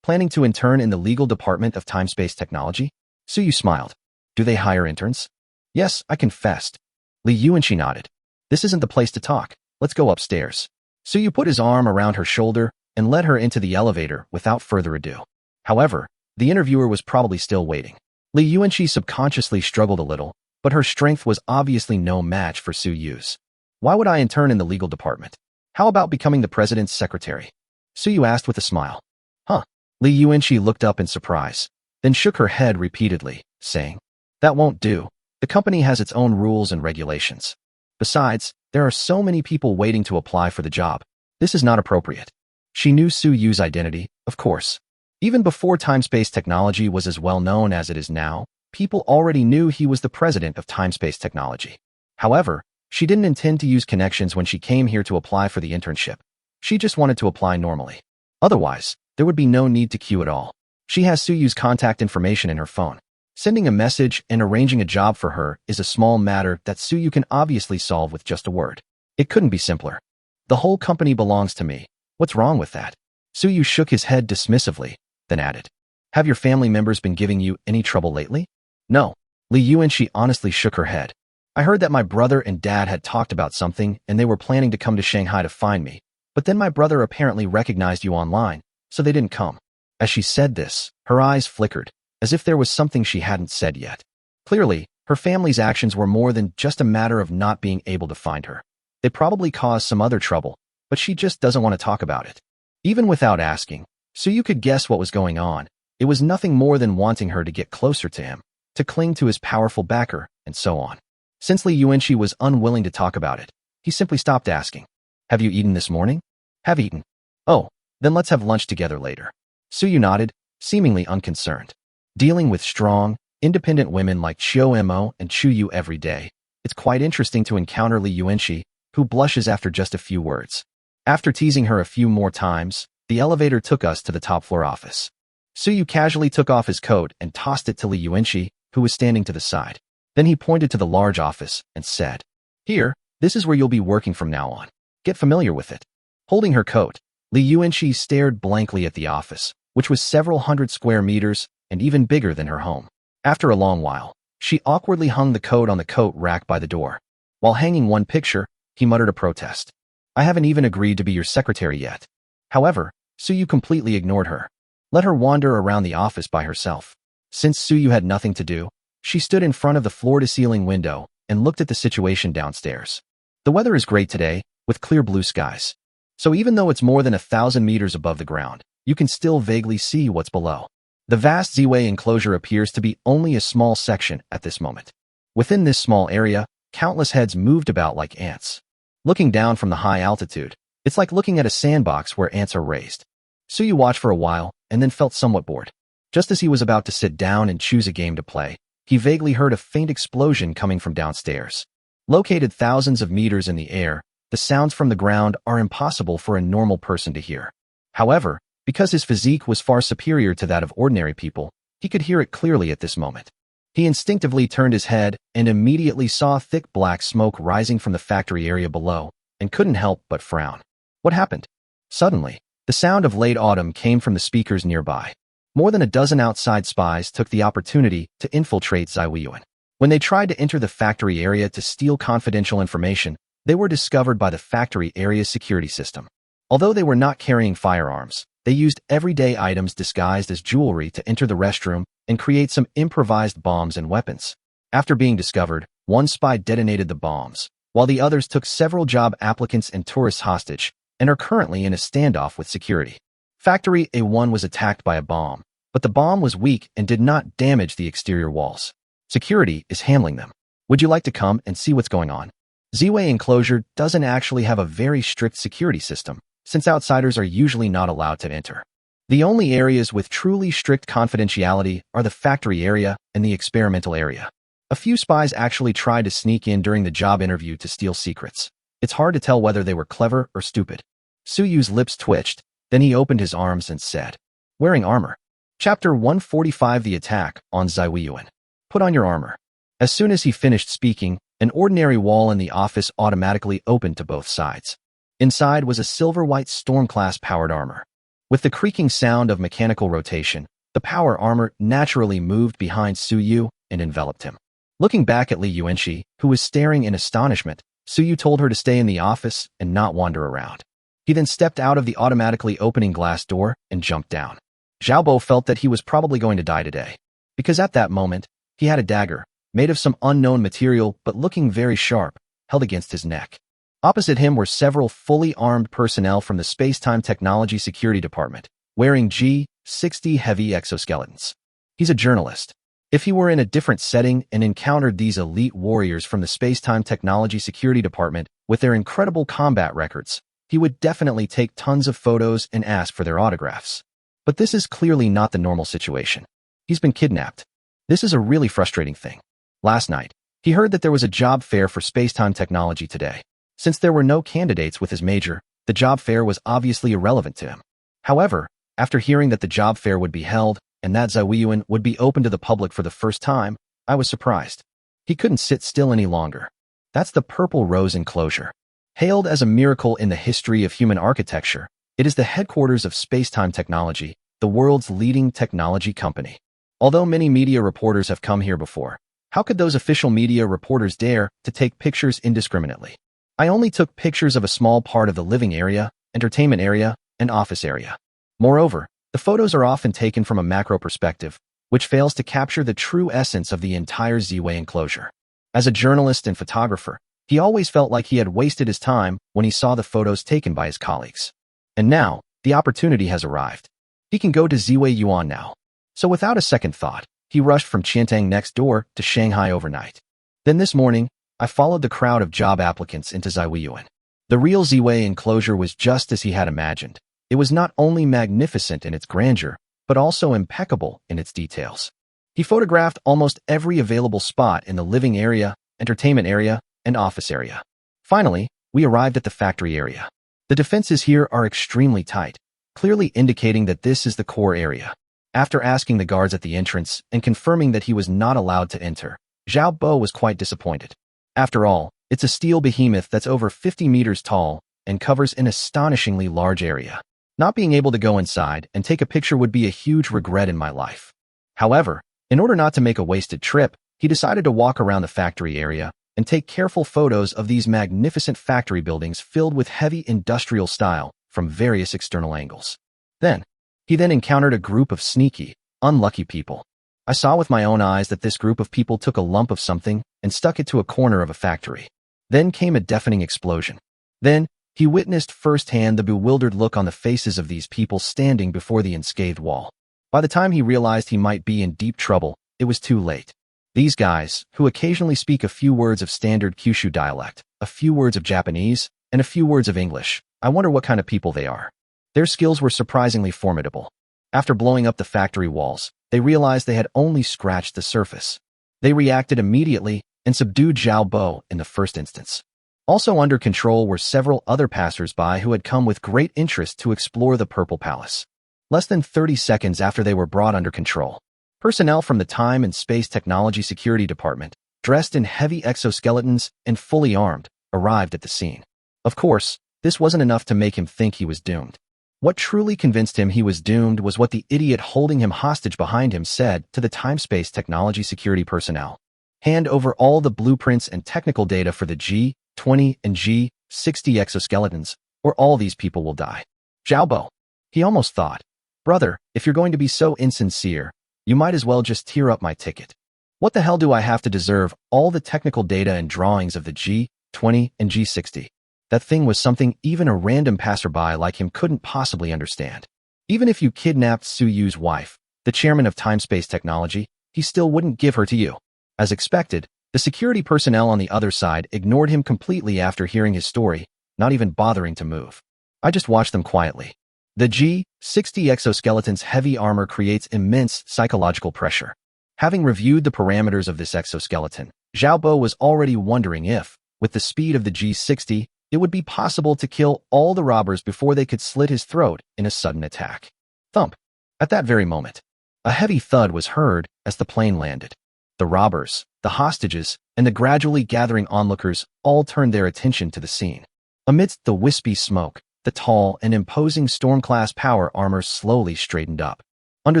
Planning to intern in the legal department of time-space technology? Suyu smiled. Do they hire interns? Yes, I confessed. Li Yuanxi nodded. This isn't the place to talk. Let's go upstairs. Suyu put his arm around her shoulder and led her into the elevator without further ado. However, the interviewer was probably still waiting. Li Yuanxi subconsciously struggled a little, but her strength was obviously no match for Suyu's. Why would I intern in the legal department? How about becoming the president's secretary? Suyu asked with a smile. Huh. Li Yuanxi looked up in surprise, then shook her head repeatedly, saying, That won't do. The company has its own rules and regulations. Besides, there are so many people waiting to apply for the job. This is not appropriate. She knew Suyu's identity, of course. Even before time-space technology was as well known as it is now, people already knew he was the president of time-space technology. However, she didn't intend to use connections when she came here to apply for the internship. She just wanted to apply normally. Otherwise, there would be no need to queue at all. She has Suyu's contact information in her phone. Sending a message and arranging a job for her is a small matter that Suyu can obviously solve with just a word. It couldn't be simpler. The whole company belongs to me. What's wrong with that? Suyu shook his head dismissively, then added, Have your family members been giving you any trouble lately? No. Li Yuanxi honestly shook her head. I heard that my brother and dad had talked about something and they were planning to come to Shanghai to find me, but then my brother apparently recognized you online, so they didn't come. As she said this, her eyes flickered, as if there was something she hadn't said yet. Clearly, her family's actions were more than just a matter of not being able to find her. They probably caused some other trouble, but she just doesn't want to talk about it. Even without asking, Suyu could guess what was going on. It was nothing more than wanting her to get closer to him, to cling to his powerful backer, and so on. Since Li Yuanxi was unwilling to talk about it, he simply stopped asking. Have you eaten this morning? Have eaten. Oh, then let's have lunch together later. Suyu nodded, seemingly unconcerned. Dealing with strong, independent women like Qiu Mo and Chu Yu every day, it's quite interesting to encounter Li Yuanxi, who blushes after just a few words. After teasing her a few more times, the elevator took us to the top floor office. Suyu casually took off his coat and tossed it to Li Yuanxi, who was standing to the side. Then he pointed to the large office and said, Here, this is where you'll be working from now on. Get familiar with it. Holding her coat, Li Yuanxi stared blankly at the office, which was several hundred square meters and even bigger than her home. After a long while, she awkwardly hung the coat on the coat rack by the door. While hanging one picture, he muttered a protest. I haven't even agreed to be your secretary yet. However, Suyu completely ignored her. Let her wander around the office by herself. Since Suyu had nothing to do, she stood in front of the floor-to-ceiling window and looked at the situation downstairs. The weather is great today, with clear blue skies. So even though it's more than 1,000 meters above the ground, you can still vaguely see what's below. The vast Z-way enclosure appears to be only a small section at this moment. Within this small area, countless heads moved about like ants. Looking down from the high altitude, it's like looking at a sandbox where ants are raised. Suyu watched for a while and then felt somewhat bored. Just as he was about to sit down and choose a game to play, he vaguely heard a faint explosion coming from downstairs. Located thousands of meters in the air, the sounds from the ground are impossible for a normal person to hear. However, because his physique was far superior to that of ordinary people, he could hear it clearly at this moment. He instinctively turned his head and immediately saw thick black smoke rising from the factory area below, and couldn't help but frown. What happened? Suddenly, the sound of late autumn came from the speakers nearby. More than a dozen outside spies took the opportunity to infiltrate Ziwiyuan. When they tried to enter the factory area to steal confidential information, they were discovered by the factory area's security system. Although they were not carrying firearms, they used everyday items disguised as jewelry to enter the restroom and create some improvised bombs and weapons. After being discovered, one spy detonated the bombs, while the others took several job applicants and tourists hostage and are currently in a standoff with security. Factory A1 was attacked by a bomb, but the bomb was weak and did not damage the exterior walls. Security is handling them. Would you like to come and see what's going on? Z-Way enclosure doesn't actually have a very strict security system, since outsiders are usually not allowed to enter. The only areas with truly strict confidentiality are the factory area and the experimental area. A few spies actually tried to sneak in during the job interview to steal secrets. It's hard to tell whether they were clever or stupid. Suyu's lips twitched, then he opened his arms and said, "Wearing armor." Chapter 145 The Attack on Ziweyuan. Put on your armor. As soon as he finished speaking, an ordinary wall in the office automatically opened to both sides. Inside was a silver-white Storm-class powered armor. With the creaking sound of mechanical rotation, the power armor naturally moved behind Suyu and enveloped him. Looking back at Li Yuanxi, who was staring in astonishment, Suyu told her to stay in the office and not wander around. He then stepped out of the automatically opening glass door and jumped down. Xiaobo felt that he was probably going to die today, because at that moment, he had a dagger, made of some unknown material but looking very sharp, held against his neck. Opposite him were several fully armed personnel from the Spacetime Technology Security Department, wearing G-60 heavy exoskeletons. He's a journalist. If he were in a different setting and encountered these elite warriors from the Spacetime Technology Security Department with their incredible combat records, he would definitely take tons of photos and ask for their autographs. But this is clearly not the normal situation. He's been kidnapped. This is a really frustrating thing. Last night, he heard that there was a job fair for Spacetime Technology today. Since there were no candidates with his major, the job fair was obviously irrelevant to him. However, after hearing that the job fair would be held and that Ziweyuan would be open to the public for the first time, I was surprised. He couldn't sit still any longer. That's the Purple Rose enclosure. Hailed as a miracle in the history of human architecture, it is the headquarters of Spacetime Technology, the world's leading technology company. Although many media reporters have come here before, how could those official media reporters dare to take pictures indiscriminately? I only took pictures of a small part of the living area, entertainment area, and office area. Moreover, the photos are often taken from a macro perspective, which fails to capture the true essence of the entire Z-Way enclosure. As a journalist and photographer, he always felt like he had wasted his time when he saw the photos taken by his colleagues. And now, the opportunity has arrived. He can go to Ziweyuan now. So without a second thought, he rushed from Qiantang next door to Shanghai overnight. Then this morning, I followed the crowd of job applicants into Ziweyuan. The real Z-Way enclosure was just as he had imagined. It was not only magnificent in its grandeur, but also impeccable in its details. He photographed almost every available spot in the living area, entertainment area, and office area. Finally, we arrived at the factory area. The defenses here are extremely tight, clearly indicating that this is the core area. After asking the guards at the entrance and confirming that he was not allowed to enter, Zhao Bo was quite disappointed. After all, it's a steel behemoth that's over 50 meters tall and covers an astonishingly large area. Not being able to go inside and take a picture would be a huge regret in my life. However, in order not to make a wasted trip, he decided to walk around the factory area and take careful photos of these magnificent factory buildings filled with heavy industrial style from various external angles. He then encountered a group of sneaky, unlucky people. I saw with my own eyes that this group of people took a lump of something and stuck it to a corner of a factory. Then came a deafening explosion. Then, he witnessed firsthand the bewildered look on the faces of these people standing before the unscathed wall. By the time he realized he might be in deep trouble, it was too late. These guys, who occasionally speak a few words of standard Kyushu dialect, a few words of Japanese, and a few words of English, I wonder what kind of people they are. Their skills were surprisingly formidable. After blowing up the factory walls, they realized they had only scratched the surface. They reacted immediately and subdued Zhao Bo in the first instance. Also under control were several other passers-by who had come with great interest to explore the Purple Palace. Less than 30 seconds after they were brought under control, personnel from the Time and Space Technology Security Department, dressed in heavy exoskeletons and fully armed, arrived at the scene. Of course, this wasn't enough to make him think he was doomed. What truly convinced him he was doomed was what the idiot holding him hostage behind him said to the Time-Space Technology Security personnel. Hand over all the blueprints and technical data for the G-20 and G-60 exoskeletons, or all these people will die. Zhao Bo. He almost thought, brother, if you're going to be so insincere, you might as well just tear up my ticket. What the hell do I have to deserve all the technical data and drawings of the G-20 and G-60? That thing was something even a random passerby like him couldn't possibly understand. Even if you kidnapped Suyu's wife, the chairman of Time-Space Technology, he still wouldn't give her to you. As expected, The security personnel on the other side ignored him completely after hearing his story, not even bothering to move. I just watched them quietly. The G-60 exoskeleton's heavy armor creates immense psychological pressure. Having reviewed the parameters of this exoskeleton, Xiaobo was already wondering if, with the speed of the G-60, it would be possible to kill all the robbers before they could slit his throat in a sudden attack. Thump! At that very moment, a heavy thud was heard as the plane landed. The robbers, the hostages, and the gradually gathering onlookers all turned their attention to the scene. Amidst the wispy smoke, the tall and imposing Storm-class power armor slowly straightened up. Under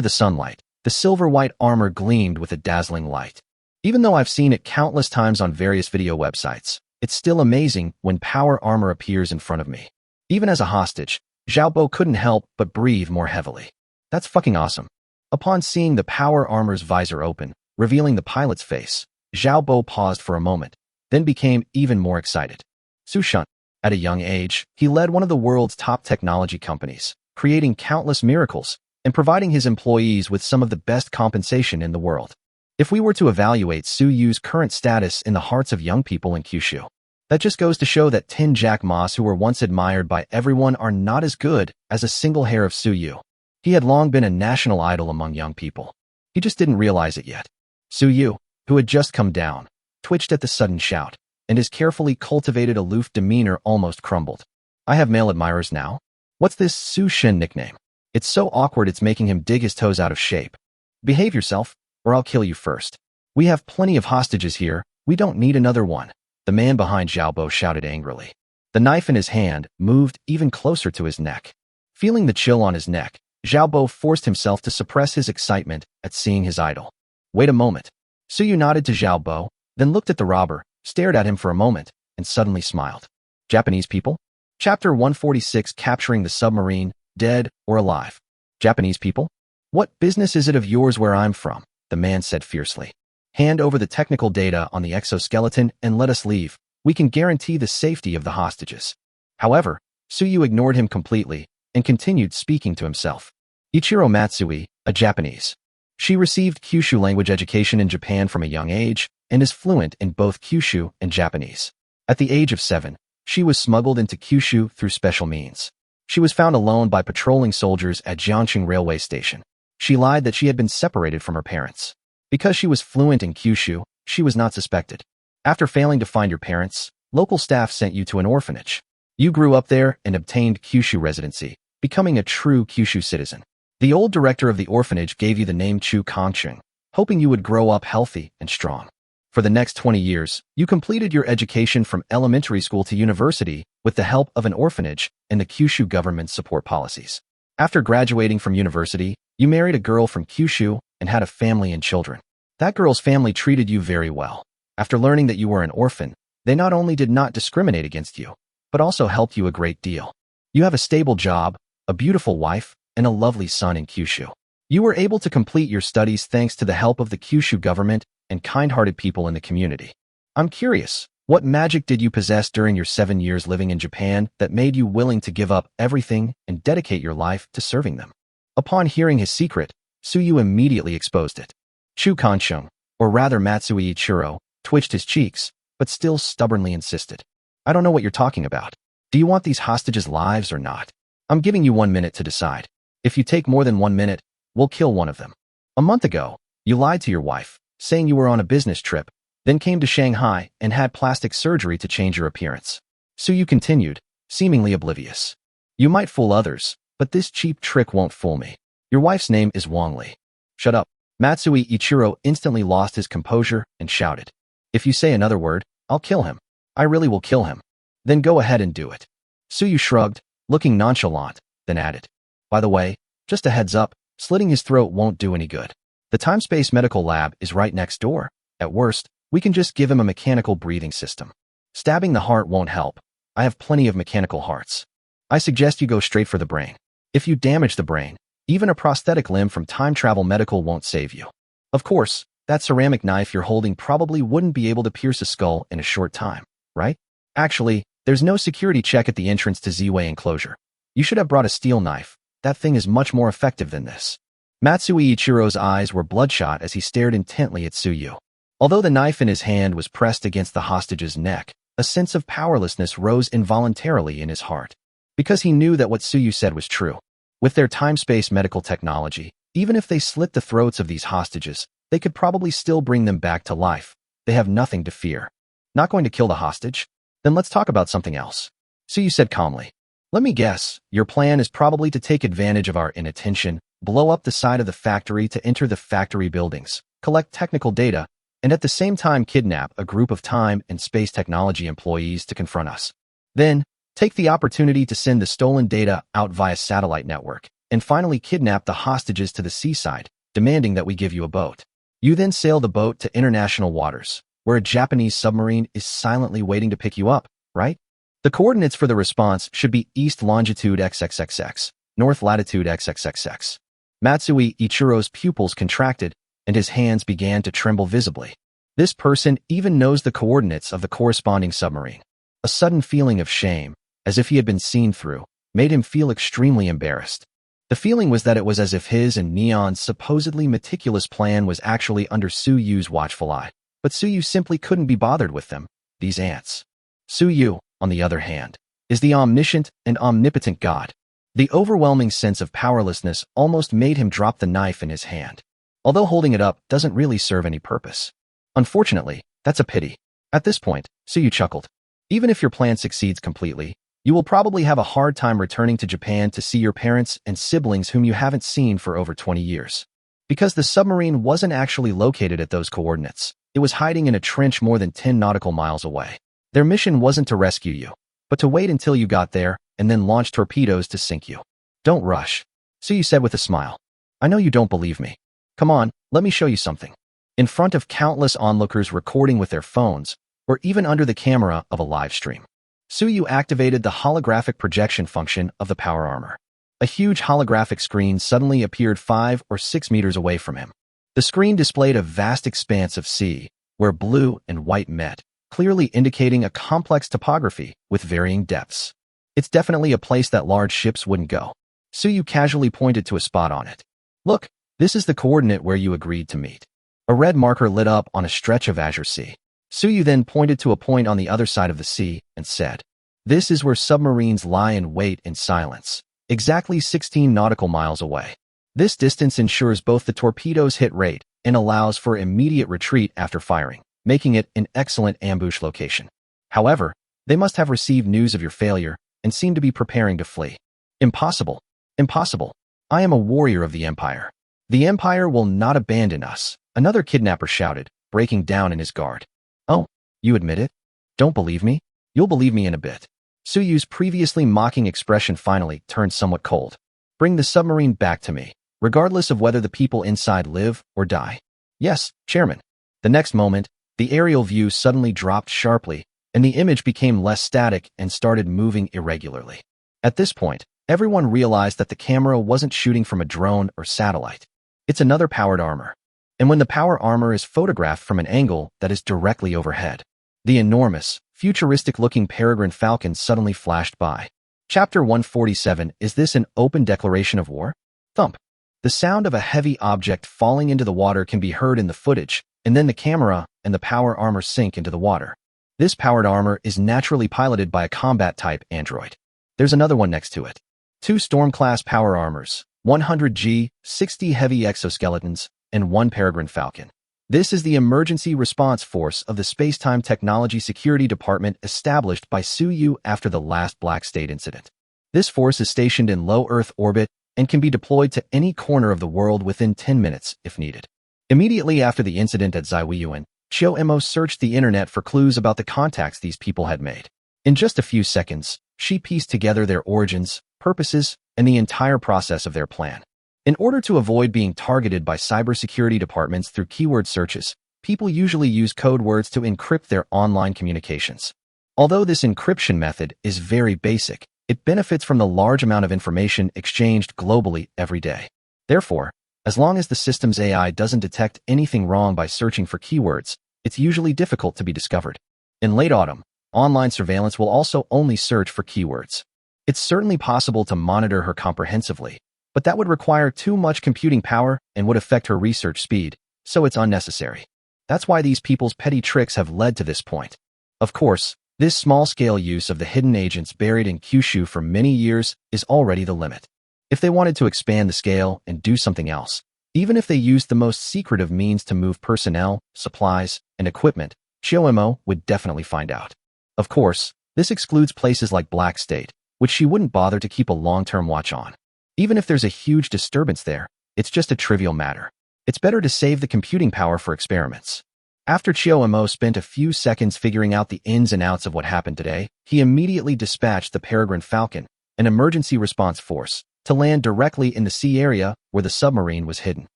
the sunlight, the silver-white armor gleamed with a dazzling light. Even though I've seen it countless times on various video websites, it's still amazing when power armor appears in front of me. Even as a hostage, Xiaobo couldn't help but breathe more heavily. That's fucking awesome. Upon seeing the power armor's visor open, revealing the pilot's face, Xiaobo paused for a moment, then became even more excited. Su Shun. At a young age, he led one of the world's top technology companies, creating countless miracles and providing his employees with some of the best compensation in the world. If we were to evaluate Su Yu's current status in the hearts of young people in Kyushu, that just goes to show that 10 Jack Ma's who were once admired by everyone are not as good as a single hair of Su Yu. He had long been a national idol among young people. He just didn't realize it yet. Su Yu, who had just come down, twitched at the sudden shout, and his carefully cultivated aloof demeanor almost crumbled. I have male admirers now? What's this Su Shin nickname? It's so awkward it's making him dig his toes out of shape. Behave yourself, or I'll kill you first. We have plenty of hostages here, we don't need another one. The man behind Xiaobo shouted angrily. The knife in his hand moved even closer to his neck. Feeling the chill on his neck, Xiaobo forced himself to suppress his excitement at seeing his idol. Wait a moment. Su Yu nodded to Xiaobo, then looked at the robber, stared at him for a moment, and suddenly smiled. Japanese people? Chapter 146 Capturing the Submarine, Dead or Alive. Japanese people? What business is it of yours where I'm from? The man said fiercely. Hand over the technical data on the exoskeleton and let us leave. We can guarantee the safety of the hostages. However, Su Yu ignored him completely and continued speaking to himself. Ichiro Matsui, a Japanese. She received Kyushu language education in Japan from a young age and is fluent in both Kyushu and Japanese. At the age of 7, she was smuggled into Kyushu through special means. She was found alone by patrolling soldiers at Jiangqing railway station. She lied that she had been separated from her parents. Because she was fluent in Kyushu, she was not suspected. After failing to find your parents, local staff sent you to an orphanage. You grew up there and obtained Kyushu residency, becoming a true Kyushu citizen. The old director of the orphanage gave you the name Chu Kangcheng, hoping you would grow up healthy and strong. For the next 20 years, you completed your education from elementary school to university with the help of an orphanage and the Kyushu government's support policies. After graduating from university, you married a girl from Kyushu and had a family and children. That girl's family treated you very well. After learning that you were an orphan, they not only did not discriminate against you, but also helped you a great deal. You have a stable job, a beautiful wife, and a lovely son in Kyushu. You were able to complete your studies thanks to the help of the Kyushu government and kind-hearted people in the community. I'm curious, what magic did you possess during your 7 years living in Japan that made you willing to give up everything and dedicate your life to serving them? Upon hearing his secret, Su Yu immediately exposed it. Chu Kangcheng, or rather Matsui Ichiro, twitched his cheeks, but still stubbornly insisted. I don't know what you're talking about. Do you want these hostages' lives or not? I'm giving you 1 minute to decide. If you take more than 1 minute, we'll kill one of them. A month ago, you lied to your wife, saying you were on a business trip, then came to Shanghai and had plastic surgery to change your appearance. Su Yu continued, seemingly oblivious. You might fool others, but this cheap trick won't fool me. Your wife's name is Wang Li. Shut up. Matsui Ichiro instantly lost his composure and shouted. If you say another word, I'll kill him. I really will kill him. Then go ahead and do it. Su Yu shrugged, looking nonchalant, then added. By the way, just a heads up, slitting his throat won't do any good. The Timespace Medical Lab is right next door. At worst, we can just give him a mechanical breathing system. Stabbing the heart won't help. I have plenty of mechanical hearts. I suggest you go straight for the brain. If you damage the brain, even a prosthetic limb from Time Travel Medical won't save you. Of course, that ceramic knife you're holding probably wouldn't be able to pierce a skull in a short time, right? Actually, there's no security check at the entrance to Z-Way enclosure. You should have brought a steel knife. That thing is much more effective than this. Matsui Ichiro's eyes were bloodshot as he stared intently at Su Yu. Although the knife in his hand was pressed against the hostage's neck, a sense of powerlessness rose involuntarily in his heart, because he knew that what Suyu said was true. With their time-space medical technology, even if they slit the throats of these hostages, they could probably still bring them back to life. They have nothing to fear. Not going to kill the hostage? Then let's talk about something else. Suyu said calmly. Let me guess, your plan is probably to take advantage of our inattention, blow up the side of the factory to enter the factory buildings, collect technical data, and at the same time kidnap a group of time and space technology employees to confront us. Then, take the opportunity to send the stolen data out via satellite network, and finally kidnap the hostages to the seaside, demanding that we give you a boat. You then sail the boat to international waters, where a Japanese submarine is silently waiting to pick you up, right? The coordinates for the response should be east longitude XXXX, north latitude XXXX. Matsui Ichiro's pupils contracted, and his hands began to tremble visibly. This person even knows the coordinates of the corresponding submarine. A sudden feeling of shame, as if he had been seen through, made him feel extremely embarrassed. The feeling was that it was as if his and Neon's supposedly meticulous plan was actually under Suyu's watchful eye, but Suyu simply couldn't be bothered with them, these ants. Suyu, on the other hand, is the omniscient and omnipotent God. The overwhelming sense of powerlessness almost made him drop the knife in his hand. Although holding it up doesn't really serve any purpose. Unfortunately, that's a pity. At this point, Suyu chuckled. Even if your plan succeeds completely, you will probably have a hard time returning to Japan to see your parents and siblings whom you haven't seen for over 20 years. Because the submarine wasn't actually located at those coordinates, it was hiding in a trench more than 10 nautical miles away. Their mission wasn't to rescue you, but to wait until you got there and then launch torpedoes to sink you. Don't rush, Suyu said with a smile. I know you don't believe me. Come on, let me show you something. In front of countless onlookers recording with their phones, or even under the camera of a live stream, Suyu activated the holographic projection function of the power armor. A huge holographic screen suddenly appeared 5 or 6 meters away from him. The screen displayed a vast expanse of sea, where blue and white met, clearly indicating a complex topography with varying depths. It's definitely a place that large ships wouldn't go. Suyu casually pointed to a spot on it. Look, this is the coordinate where you agreed to meet. A red marker lit up on a stretch of azure sea. Suyu then pointed to a point on the other side of the sea and said, this is where submarines lie in wait in silence, exactly 16 nautical miles away. This distance ensures both the torpedo's hit rate and allows for immediate retreat after firing, making it an excellent ambush location. However, they must have received news of your failure and seem to be preparing to flee. Impossible. Impossible. I am a warrior of the Empire. The Empire will not abandon us, another kidnapper shouted, breaking down in his guard. Oh, you admit it? Don't believe me? You'll believe me in a bit. Suyu's previously mocking expression finally turned somewhat cold. Bring the submarine back to me, regardless of whether the people inside live or die. Yes, Chairman. The next moment, the aerial view suddenly dropped sharply, and the image became less static and started moving irregularly. At this point, everyone realized that the camera wasn't shooting from a drone or satellite. It's another powered armor. And when the power armor is photographed from an angle that is directly overhead, the enormous, futuristic-looking peregrine falcon suddenly flashed by. Chapter 147. Is this an open declaration of war? Thump. The sound of a heavy object falling into the water can be heard in the footage, and then the camera and the power armor sink into the water. This powered armor is naturally piloted by a combat-type android. There's another one next to it. 2 Storm-class power armors, 100G, 60 heavy exoskeletons, and 1 peregrine falcon. This is the emergency response force of the Spacetime Technology Security Department established by Suyu after the last Black State incident. This force is stationed in low Earth orbit and can be deployed to any corner of the world within 10 minutes if needed. Immediately after the incident at Zaiwiyuan, Chio-Emo searched the internet for clues about the contacts these people had made. In just a few seconds, she pieced together their origins, purposes, and the entire process of their plan. In order to avoid being targeted by cybersecurity departments through keyword searches, people usually use code words to encrypt their online communications. Although this encryption method is very basic, it benefits from the large amount of information exchanged globally every day. Therefore, as long as the system's AI doesn't detect anything wrong by searching for keywords, it's usually difficult to be discovered. In late autumn, online surveillance will also only search for keywords. It's certainly possible to monitor her comprehensively, but that would require too much computing power and would affect her research speed, so it's unnecessary. That's why these people's petty tricks have led to this point. Of course, this small-scale use of the hidden agents buried in Kyushu for many years is already the limit. If they wanted to expand the scale and do something else, even if they used the most secretive means to move personnel, supplies, and equipment, Chiomo would definitely find out. Of course, this excludes places like Black State, which she wouldn't bother to keep a long-term watch on. Even if there's a huge disturbance there, it's just a trivial matter. It's better to save the computing power for experiments. After Chiomo spent a few seconds figuring out the ins and outs of what happened today, he immediately dispatched the Peregrine Falcon, an emergency response force, to land directly in the sea area where the submarine was hidden.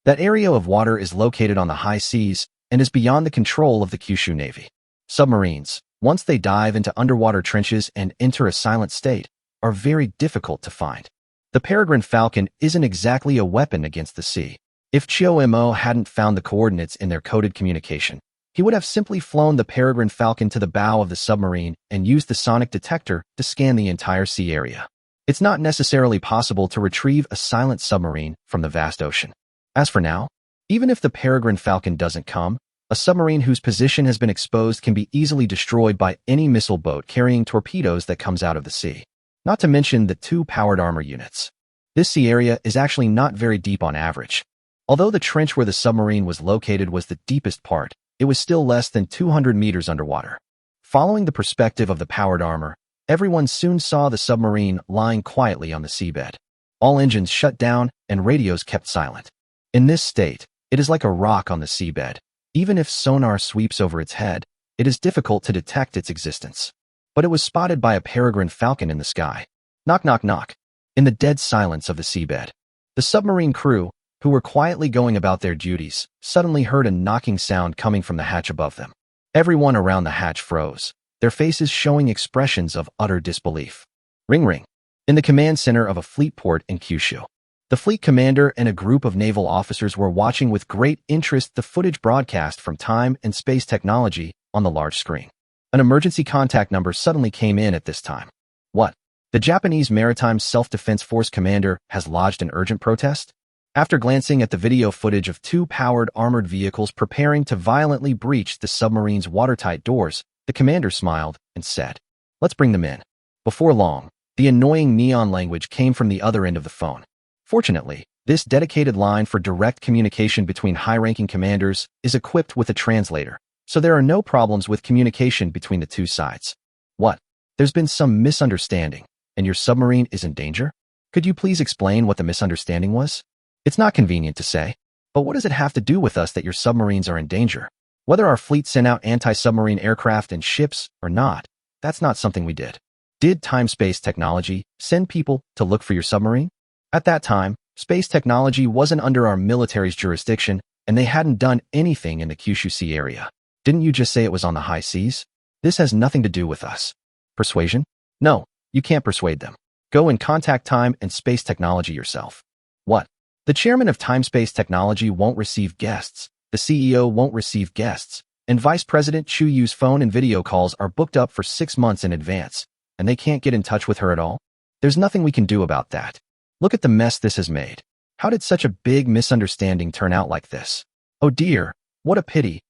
That area of water is located on the high seas and is beyond the control of the Kyushu Navy. Submarines, once they dive into underwater trenches and enter a silent state, are very difficult to find. The Peregrine Falcon isn't exactly a weapon against the sea. If Chiomo hadn't found the coordinates in their coded communication, he would have simply flown the Peregrine Falcon to the bow of the submarine and used the sonic detector to scan the entire sea area. It's not necessarily possible to retrieve a silent submarine from the vast ocean. As for now, even if the Peregrine Falcon doesn't come, a submarine whose position has been exposed can be easily destroyed by any missile boat carrying torpedoes that comes out of the sea. Not to mention the 2 powered armor units. This sea area is actually not very deep on average. Although the trench where the submarine was located was the deepest part, it was still less than 200 meters underwater. Following the perspective of the powered armor, everyone soon saw the submarine lying quietly on the seabed. All engines shut down and radios kept silent. In this state, it is like a rock on the seabed. Even if sonar sweeps over its head, it is difficult to detect its existence. But it was spotted by a Peregrine Falcon in the sky. Knock, knock, knock. In the dead silence of the seabed, the submarine crew, who were quietly going about their duties, suddenly heard a knocking sound coming from the hatch above them. Everyone around the hatch froze, their faces showing expressions of utter disbelief. Ring ring. In the command center of a fleet port in Kyushu, the fleet commander and a group of naval officers were watching with great interest the footage broadcast from Time and Space Technology on the large screen. An emergency contact number suddenly came in at this time. What? The Japanese Maritime Self-Defense Force commander has lodged an urgent protest? After glancing at the video footage of 2 powered armored vehicles preparing to violently breach the submarine's watertight doors, the commander smiled and said, "Let's bring them in." Before long, the annoying neon language came from the other end of the phone. Fortunately, this dedicated line for direct communication between high-ranking commanders is equipped with a translator, so there are no problems with communication between the 2 sides. What? There's been some misunderstanding, and your submarine is in danger? Could you please explain what the misunderstanding was? It's not convenient to say, but what does it have to do with us that your submarines are in danger? Whether our fleet sent out anti-submarine aircraft and ships or not, that's not something we did. Did Time-Space Technology send people to look for your submarine? At that time, space technology wasn't under our military's jurisdiction, and they hadn't done anything in the Kyushu Sea area. Didn't you just say it was on the high seas? This has nothing to do with us. Persuasion? No, you can't persuade them. Go and contact Time and Space Technology yourself. What? The chairman of Time-Space Technology won't receive guests, the CEO won't receive guests, and Vice President Chu Yu's phone and video calls are booked up for 6 months in advance, and they can't get in touch with her at all? There's nothing we can do about that. Look at the mess this has made. How did such a big misunderstanding turn out like this? Oh dear, what a pity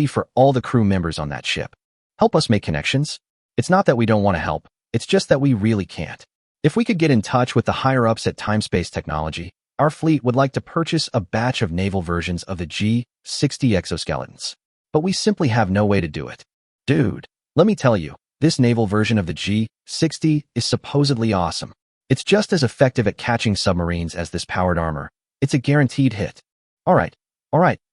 for all the crew members on that ship. Help us make connections? It's not that we don't want to help, it's just that we really can't. If we could get in touch with the higher-ups at Time-Space Technology, our fleet would like to purchase a batch of naval versions of the G-60 exoskeletons. But we simply have no way to do it. Dude, let me tell you, this naval version of the G-60 is supposedly awesome. It's just as effective at catching submarines as this powered armor. It's a guaranteed hit. Alright,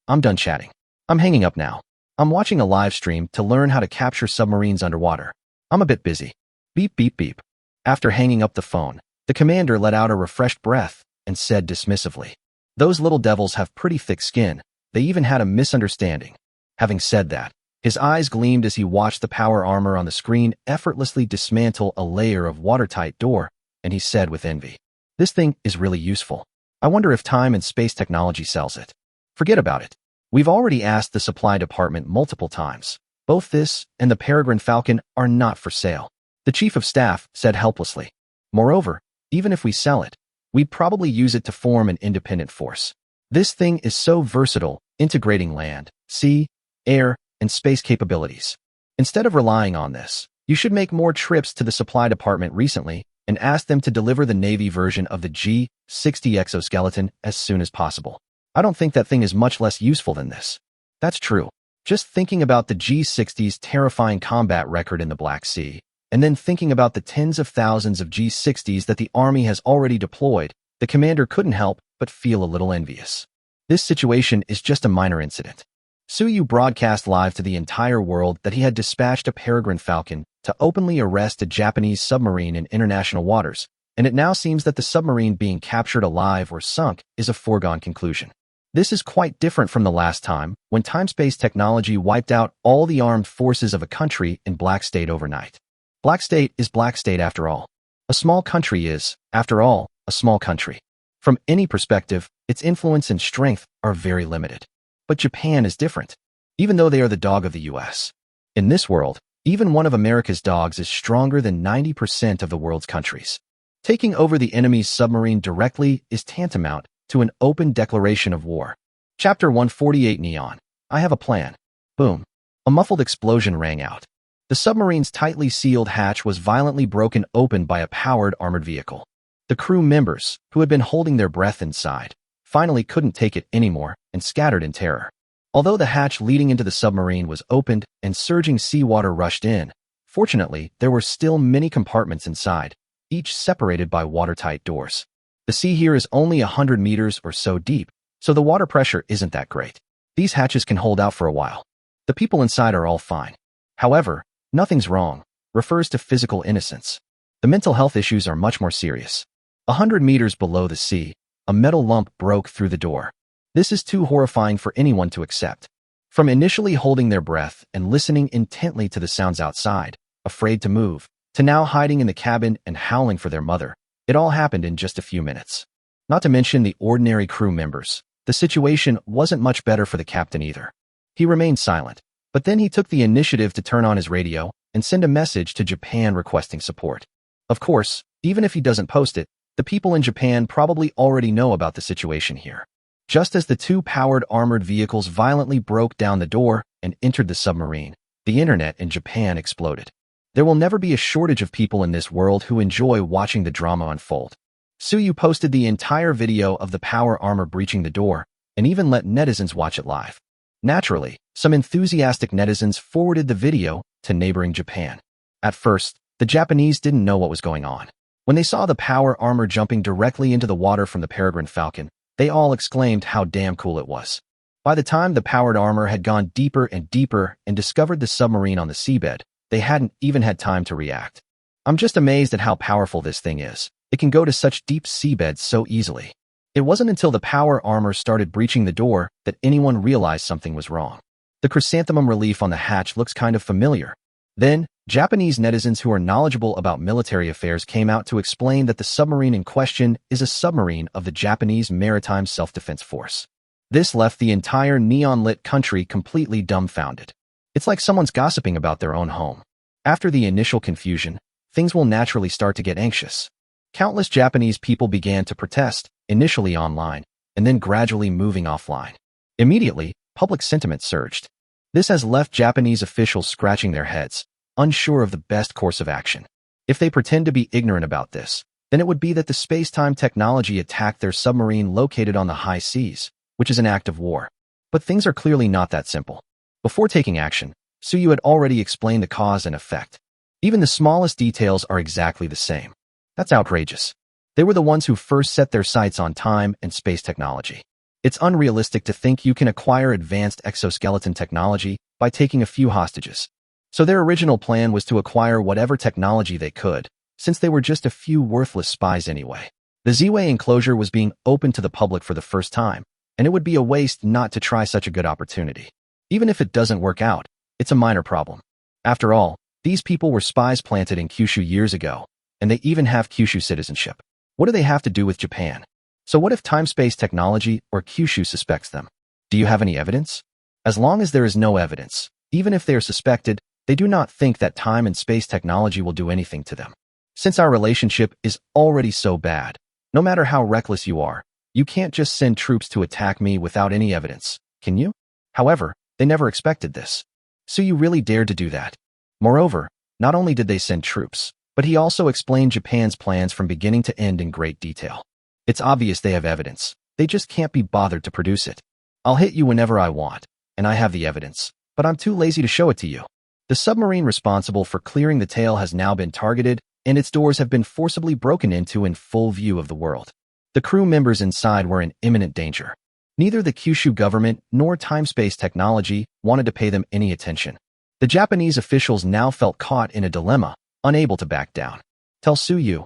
I'm done chatting. I'm hanging up now. I'm watching a live stream to learn how to capture submarines underwater. I'm a bit busy. Beep, beep, beep. After hanging up the phone, the commander let out a refreshed breath and said dismissively, "Those little devils have pretty thick skin. They even had a misunderstanding." Having said that, his eyes gleamed as he watched the power armor on the screen effortlessly dismantle a layer of watertight door, and he said with envy, "This thing is really useful. I wonder if Time and Space Technology sells it." Forget about it. We've already asked the supply department multiple times. Both this and the Peregrine Falcon are not for sale. The chief of staff said helplessly. Moreover, even if we sell it, we'd probably use it to form an independent force. This thing is so versatile, integrating land, sea, air, and space capabilities. Instead of relying on this, you should make more trips to the supply department recently and ask them to deliver the Navy version of the G-60 exoskeleton as soon as possible. I don't think that thing is much less useful than this. That's true. Just thinking about the G-60's terrifying combat record in the Black Sea, and then thinking about the tens of thousands of G-60s that the Army has already deployed, the commander couldn't help but feel a little envious. This situation is just a minor incident. Suyu broadcast live to the entire world that he had dispatched a peregrine falcon to openly arrest a Japanese submarine in international waters, and it now seems that the submarine being captured alive or sunk is a foregone conclusion. This is quite different from the last time, when time-space technology wiped out all the armed forces of a country in Black State overnight. Black State is Black State after all. A small country is, after all, a small country. From any perspective, its influence and strength are very limited. But Japan is different, even though they are the dog of the US. In this world, even one of America's dogs is stronger than 90% of the world's countries. Taking over the enemy's submarine directly is tantamount to an open declaration of war. Chapter 148 Neon. I have a plan. Boom. A muffled explosion rang out. The submarine's tightly sealed hatch was violently broken open by a powered armored vehicle. The crew members, who had been holding their breath inside, finally couldn't take it anymore and scattered in terror. Although the hatch leading into the submarine was opened and surging seawater rushed in, fortunately, there were still many compartments inside, each separated by watertight doors. The sea here is only 100 meters or so deep, so the water pressure isn't that great. These hatches can hold out for a while. The people inside are all fine. However, nothing's wrong refers to physical innocence. The mental health issues are much more serious. 100 meters below the sea, a metal lump broke through the door. This is too horrifying for anyone to accept. From initially holding their breath and listening intently to the sounds outside, afraid to move, to now hiding in the cabin and howling for their mother, it all happened in just a few minutes. Not to mention the ordinary crew members. The situation wasn't much better for the captain either. He remained silent, but then he took the initiative to turn on his radio and send a message to Japan requesting support. Of course, even if he doesn't post it, the people in Japan probably already know about the situation here. Just as the two powered armored vehicles violently broke down the door and entered the submarine, the internet in Japan exploded. There will never be a shortage of people in this world who enjoy watching the drama unfold. Suyu posted the entire video of the power armor breaching the door and even let netizens watch it live. Naturally, some enthusiastic netizens forwarded the video to neighboring Japan. At first, the Japanese didn't know what was going on. When they saw the power armor jumping directly into the water from the peregrine falcon, they all exclaimed how damn cool it was. By the time the powered armor had gone deeper and deeper and discovered the submarine on the seabed, they hadn't even had time to react. I'm just amazed at how powerful this thing is. It can go to such deep seabeds so easily. It wasn't until the power armor started breaching the door that anyone realized something was wrong. The chrysanthemum relief on the hatch looks kind of familiar. Then, Japanese netizens who are knowledgeable about military affairs came out to explain that the submarine in question is a submarine of the Japanese Maritime Self-Defense Force. This left the entire neon-lit country completely dumbfounded. It's like someone's gossiping about their own home. After the initial confusion, things will naturally start to get anxious. Countless Japanese people began to protest, initially online, and then gradually moving offline. Immediately, public sentiment surged. This has left Japanese officials scratching their heads, unsure of the best course of action. If they pretend to be ignorant about this, then it would be that the space-time technology attacked their submarine located on the high seas, which is an act of war. But things are clearly not that simple. Before taking action, Suyu had already explained the cause and effect. Even the smallest details are exactly the same. That's outrageous. They were the ones who first set their sights on time and space technology. It's unrealistic to think you can acquire advanced exoskeleton technology by taking a few hostages. So their original plan was to acquire whatever technology they could, since they were just a few worthless spies anyway. The Z-Way enclosure was being opened to the public for the first time, and it would be a waste not to try such a good opportunity. Even if it doesn't work out, it's a minor problem. After all, these people were spies planted in Kyushu years ago, and they even have Kyushu citizenship. What do they have to do with Japan? So what if time-space technology or Kyushu suspects them? Do you have any evidence? As long as there is no evidence, even if they are suspected, they do not think that time and space technology will do anything to them. Since our relationship is already so bad, no matter how reckless you are, you can't just send troops to attack me without any evidence, can you? However, They never expected this. Suyu really dared to do that. Moreover, not only did they send troops, but he also explained Japan's plans from beginning to end in great detail. It's obvious they have evidence. They just can't be bothered to produce it. I'll hit you whenever I want, and I have the evidence, but I'm too lazy to show it to you. The submarine responsible for clearing the tail has now been targeted, and its doors have been forcibly broken into in full view of the world. The crew members inside were in imminent danger. Neither the Kyushu government nor time-space technology wanted to pay them any attention. The Japanese officials now felt caught in a dilemma, unable to back down. Tell Suyu,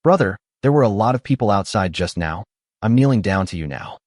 brother, there were a lot of people outside just now. I'm kneeling down to you now.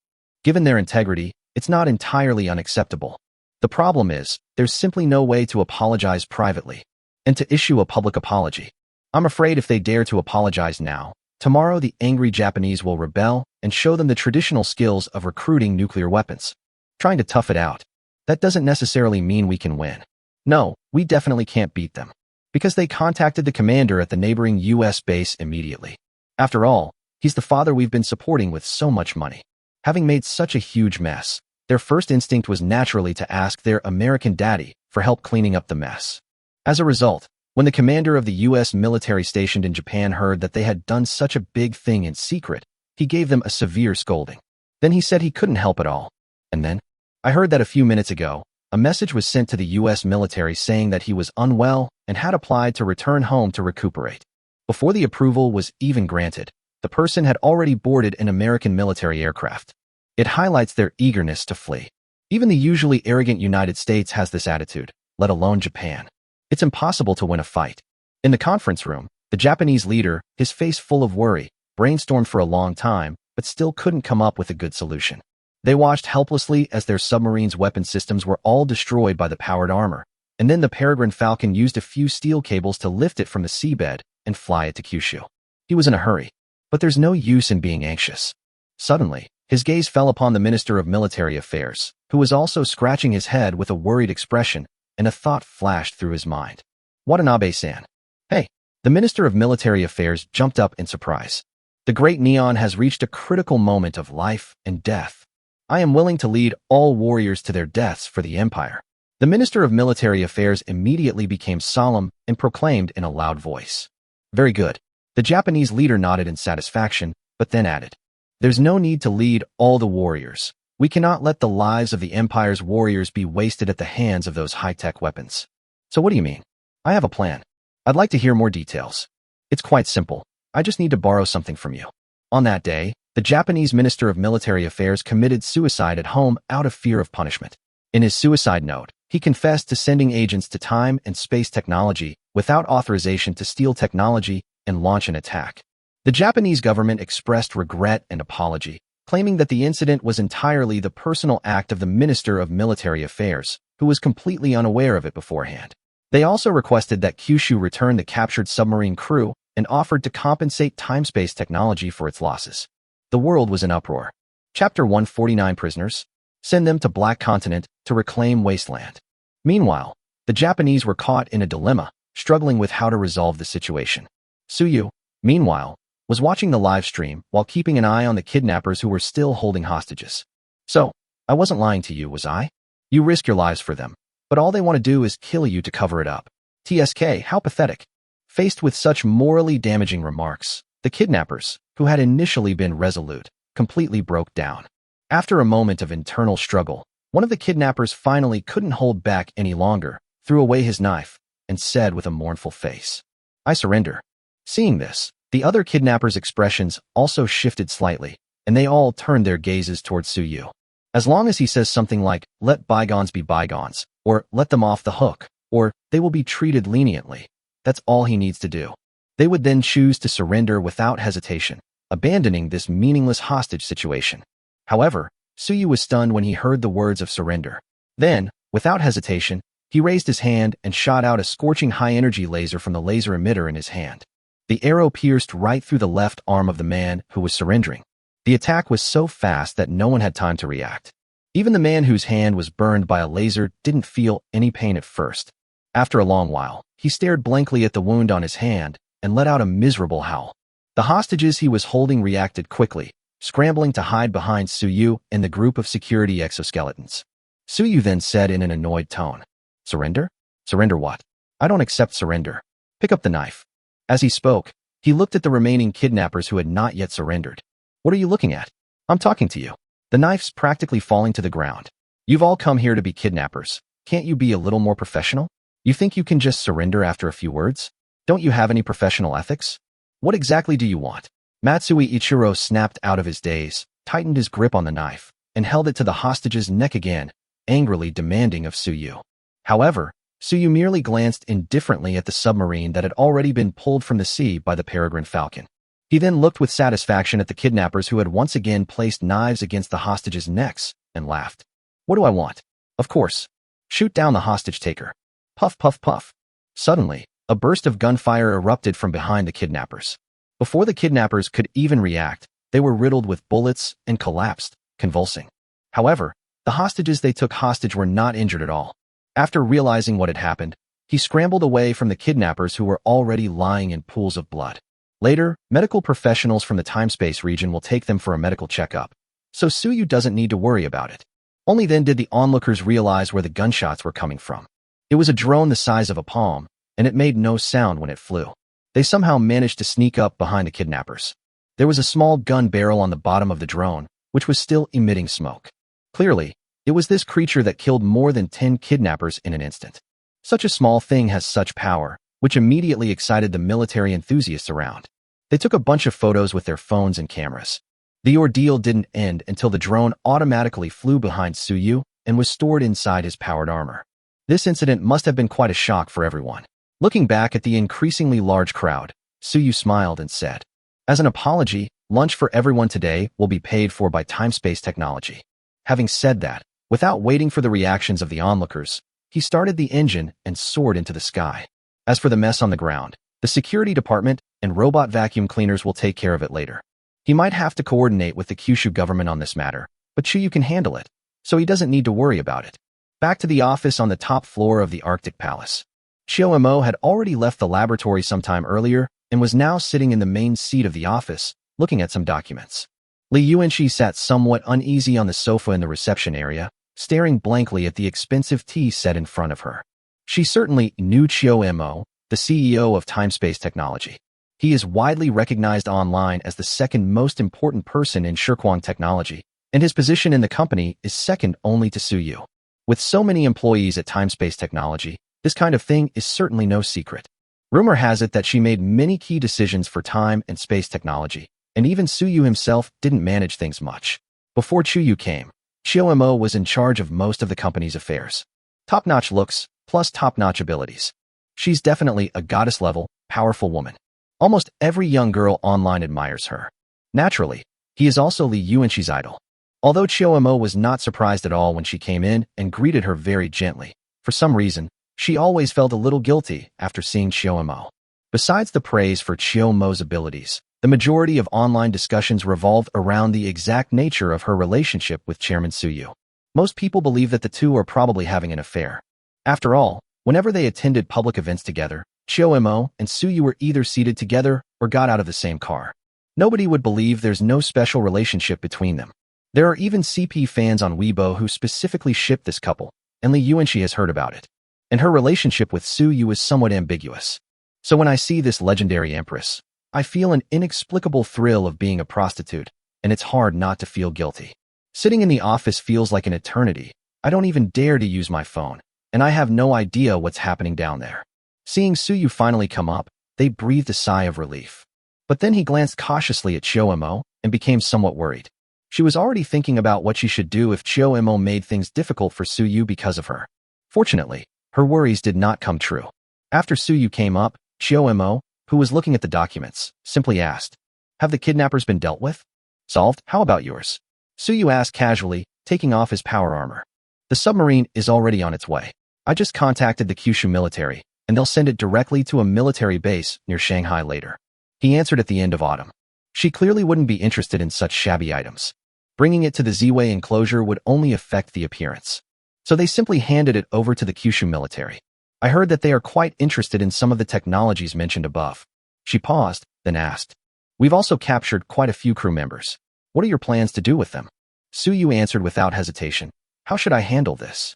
Given their integrity, it's not entirely unacceptable. The problem is, there's simply no way to apologize privately, and to issue a public apology. I'm afraid if they dare to apologize now, tomorrow the angry Japanese will rebel and show them the traditional skills of recruiting nuclear weapons. Trying to tough it out. That doesn't necessarily mean we can win. No, we definitely can't beat them. Because they contacted the commander at the neighboring US base immediately. After all, he's the father we've been supporting with so much money. Having made such a huge mess, their first instinct was naturally to ask their American daddy for help cleaning up the mess. As a result, when the commander of the US military stationed in Japan heard that they had done such a big thing in secret, he gave them a severe scolding. Then he said he couldn't help it all. And then, I heard that a few minutes ago, a message was sent to the US military saying that he was unwell and had applied to return home to recuperate. Before the approval was even granted, the person had already boarded an American military aircraft. It highlights their eagerness to flee. Even the usually arrogant United States has this attitude, let alone Japan. It's impossible to win a fight. In the conference room, the Japanese leader, his face full of worry, brainstormed for a long time, but still couldn't come up with a good solution. They watched helplessly as their submarine's weapon systems were all destroyed by the powered armor, and then the Peregrine Falcon used a few steel cables to lift it from the seabed and fly it to Kyushu. He was in a hurry, but there's no use in being anxious. Suddenly, his gaze fell upon the Minister of Military Affairs, who was also scratching his head with a worried expression, and a thought flashed through his mind. Watanabe-san. Hey, the Minister of Military Affairs jumped up in surprise. The Great Neon has reached a critical moment of life and death. I am willing to lead all warriors to their deaths for the Empire. The Minister of Military Affairs immediately became solemn and proclaimed in a loud voice. Very good. The Japanese leader nodded in satisfaction, but then added, There's no need to lead all the warriors. We cannot let the lives of the Empire's warriors be wasted at the hands of those high-tech weapons. So what do you mean? I have a plan. I'd like to hear more details. It's quite simple. I just need to borrow something from you. On that day, the Japanese Minister of Military Affairs committed suicide at home out of fear of punishment. In his suicide note, he confessed to sending agents to time and space technology without authorization to steal technology and launch an attack. The Japanese government expressed regret and apology, claiming that the incident was entirely the personal act of the Minister of Military Affairs, who was completely unaware of it beforehand. They also requested that Kyushu return the captured submarine crew and offered to compensate time-space technology for its losses. The world was in uproar. Chapter 149 Prisoners. Send them to Black Continent to reclaim Wasteland. Meanwhile, the Japanese were caught in a dilemma, struggling with how to resolve the situation. Suyu, meanwhile, was watching the live stream while keeping an eye on the kidnappers who were still holding hostages. So, I wasn't lying to you, was I? You risk your lives for them, but all they want to do is kill you to cover it up. TSK, how pathetic. Faced with such morally damaging remarks, the kidnappers, who had initially been resolute, completely broke down. After a moment of internal struggle, one of the kidnappers finally couldn't hold back any longer, threw away his knife, and said with a mournful face, I surrender. Seeing this, the other kidnappers' expressions also shifted slightly, and they all turned their gazes towards Suyu. As long as he says something like, let bygones be bygones, or let them off the hook, or they will be treated leniently, that's all he needs to do. They would then choose to surrender without hesitation, abandoning this meaningless hostage situation. However, Suyu was stunned when he heard the words of surrender. Then, without hesitation, he raised his hand and shot out a scorching high-energy laser from the laser emitter in his hand. The arrow pierced right through the left arm of the man who was surrendering. The attack was so fast that no one had time to react. Even the man whose hand was burned by a laser didn't feel any pain at first. After a long while, he stared blankly at the wound on his hand and let out a miserable howl. The hostages he was holding reacted quickly, scrambling to hide behind Suyu and the group of security exoskeletons. Suyu then said in an annoyed tone. Surrender? Surrender what? I don't accept surrender. Pick up the knife. As he spoke, he looked at the remaining kidnappers who had not yet surrendered. What are you looking at? I'm talking to you. The knife's practically falling to the ground. You've all come here to be kidnappers. Can't you be a little more professional? You think you can just surrender after a few words? Don't you have any professional ethics? What exactly do you want? Matsui Ichiro snapped out of his daze, tightened his grip on the knife, and held it to the hostage's neck again, angrily demanding of Suyu. However, Suyu merely glanced indifferently at the submarine that had already been pulled from the sea by the peregrine falcon. He then looked with satisfaction at the kidnappers who had once again placed knives against the hostages' necks and laughed. What do I want? Of course. Shoot down the hostage-taker. Puff, puff, puff. Suddenly, a burst of gunfire erupted from behind the kidnappers. Before the kidnappers could even react, they were riddled with bullets and collapsed, convulsing. However, the hostages they took hostage were not injured at all. After realizing what had happened, he scrambled away from the kidnappers who were already lying in pools of blood. Later, medical professionals from the time-space region will take them for a medical checkup, so Suyu doesn't need to worry about it. Only then did the onlookers realize where the gunshots were coming from. It was a drone the size of a palm, and it made no sound when it flew. They somehow managed to sneak up behind the kidnappers. There was a small gun barrel on the bottom of the drone, which was still emitting smoke. Clearly, it was this creature that killed more than 10 kidnappers in an instant. Such a small thing has such power, which immediately excited the military enthusiasts around. They took a bunch of photos with their phones and cameras. The ordeal didn't end until the drone automatically flew behind Suyu and was stored inside his powered armor. This incident must have been quite a shock for everyone. Looking back at the increasingly large crowd, Suyu smiled and said, "As an apology, lunch for everyone today will be paid for by time-space technology." Having said that, without waiting for the reactions of the onlookers, he started the engine and soared into the sky. As for the mess on the ground, the security department and robot vacuum cleaners will take care of it later. He might have to coordinate with the Kyushu government on this matter, but Chuyu can handle it, so he doesn't need to worry about it. Back to the office on the top floor of the Arctic Palace. Chiyo had already left the laboratory sometime earlier and was now sitting in the main seat of the office, looking at some documents. Li Yuanqi sat somewhat uneasy on the sofa in the reception area, staring blankly at the expensive tea set in front of her. She certainly knew Chiyo, the CEO of Time-Space Technology. He is widely recognized online as the second most important person in Shirkwang technology, and his position in the company is second only to Suyu. With so many employees at Time-Space Technology, this kind of thing is certainly no secret. Rumor has it that she made many key decisions for time and space technology, and even Suyu himself didn't manage things much. Before Chuyu came, Chiyo was in charge of most of the company's affairs. Top-notch looks, plus top-notch abilities. She's definitely a goddess-level, powerful woman. Almost every young girl online admires her. Naturally, he is also Li Yuanqi's idol. Although Chiyo was not surprised at all when she came in and greeted her very gently, for some reason, she always felt a little guilty after seeing Chiyo. Besides the praise for Chiyo's abilities, the majority of online discussions revolved around the exact nature of her relationship with Chairman Suyu. Most people believe that the two are probably having an affair. After all, whenever they attended public events together, Chiyo and Suyu were either seated together or got out of the same car. Nobody would believe there's no special relationship between them. There are even CP fans on Weibo who specifically ship this couple, and Li Yuanqi has heard about it. And her relationship with Suyu is somewhat ambiguous. So when I see this legendary empress, I feel an inexplicable thrill of being a prostitute, and it's hard not to feel guilty. Sitting in the office feels like an eternity. I don't even dare to use my phone, and I have no idea what's happening down there. Seeing Suyu finally come up, they breathed a sigh of relief. But then he glanced cautiously at Chiyo and became somewhat worried. She was already thinking about what she should do if Chiyo made things difficult for Suyu because of her. Fortunately, her worries did not come true. After Suyu came up, Chiyo, who was looking at the documents, simply asked, "Have the kidnappers been dealt with? Solved? How about yours?" Suyu asked casually, taking off his power armor. "The submarine is already on its way. I just contacted the Kyushu military, and they'll send it directly to a military base near Shanghai later." He answered at the end of autumn. She clearly wouldn't be interested in such shabby items. Bringing it to the Ziwei enclosure would only affect the appearance. So they simply handed it over to the Kyushu military. "I heard that they are quite interested in some of the technologies mentioned above." She paused, then asked, "We've also captured quite a few crew members. What are your plans to do with them?" Suyu answered without hesitation, How should I handle this?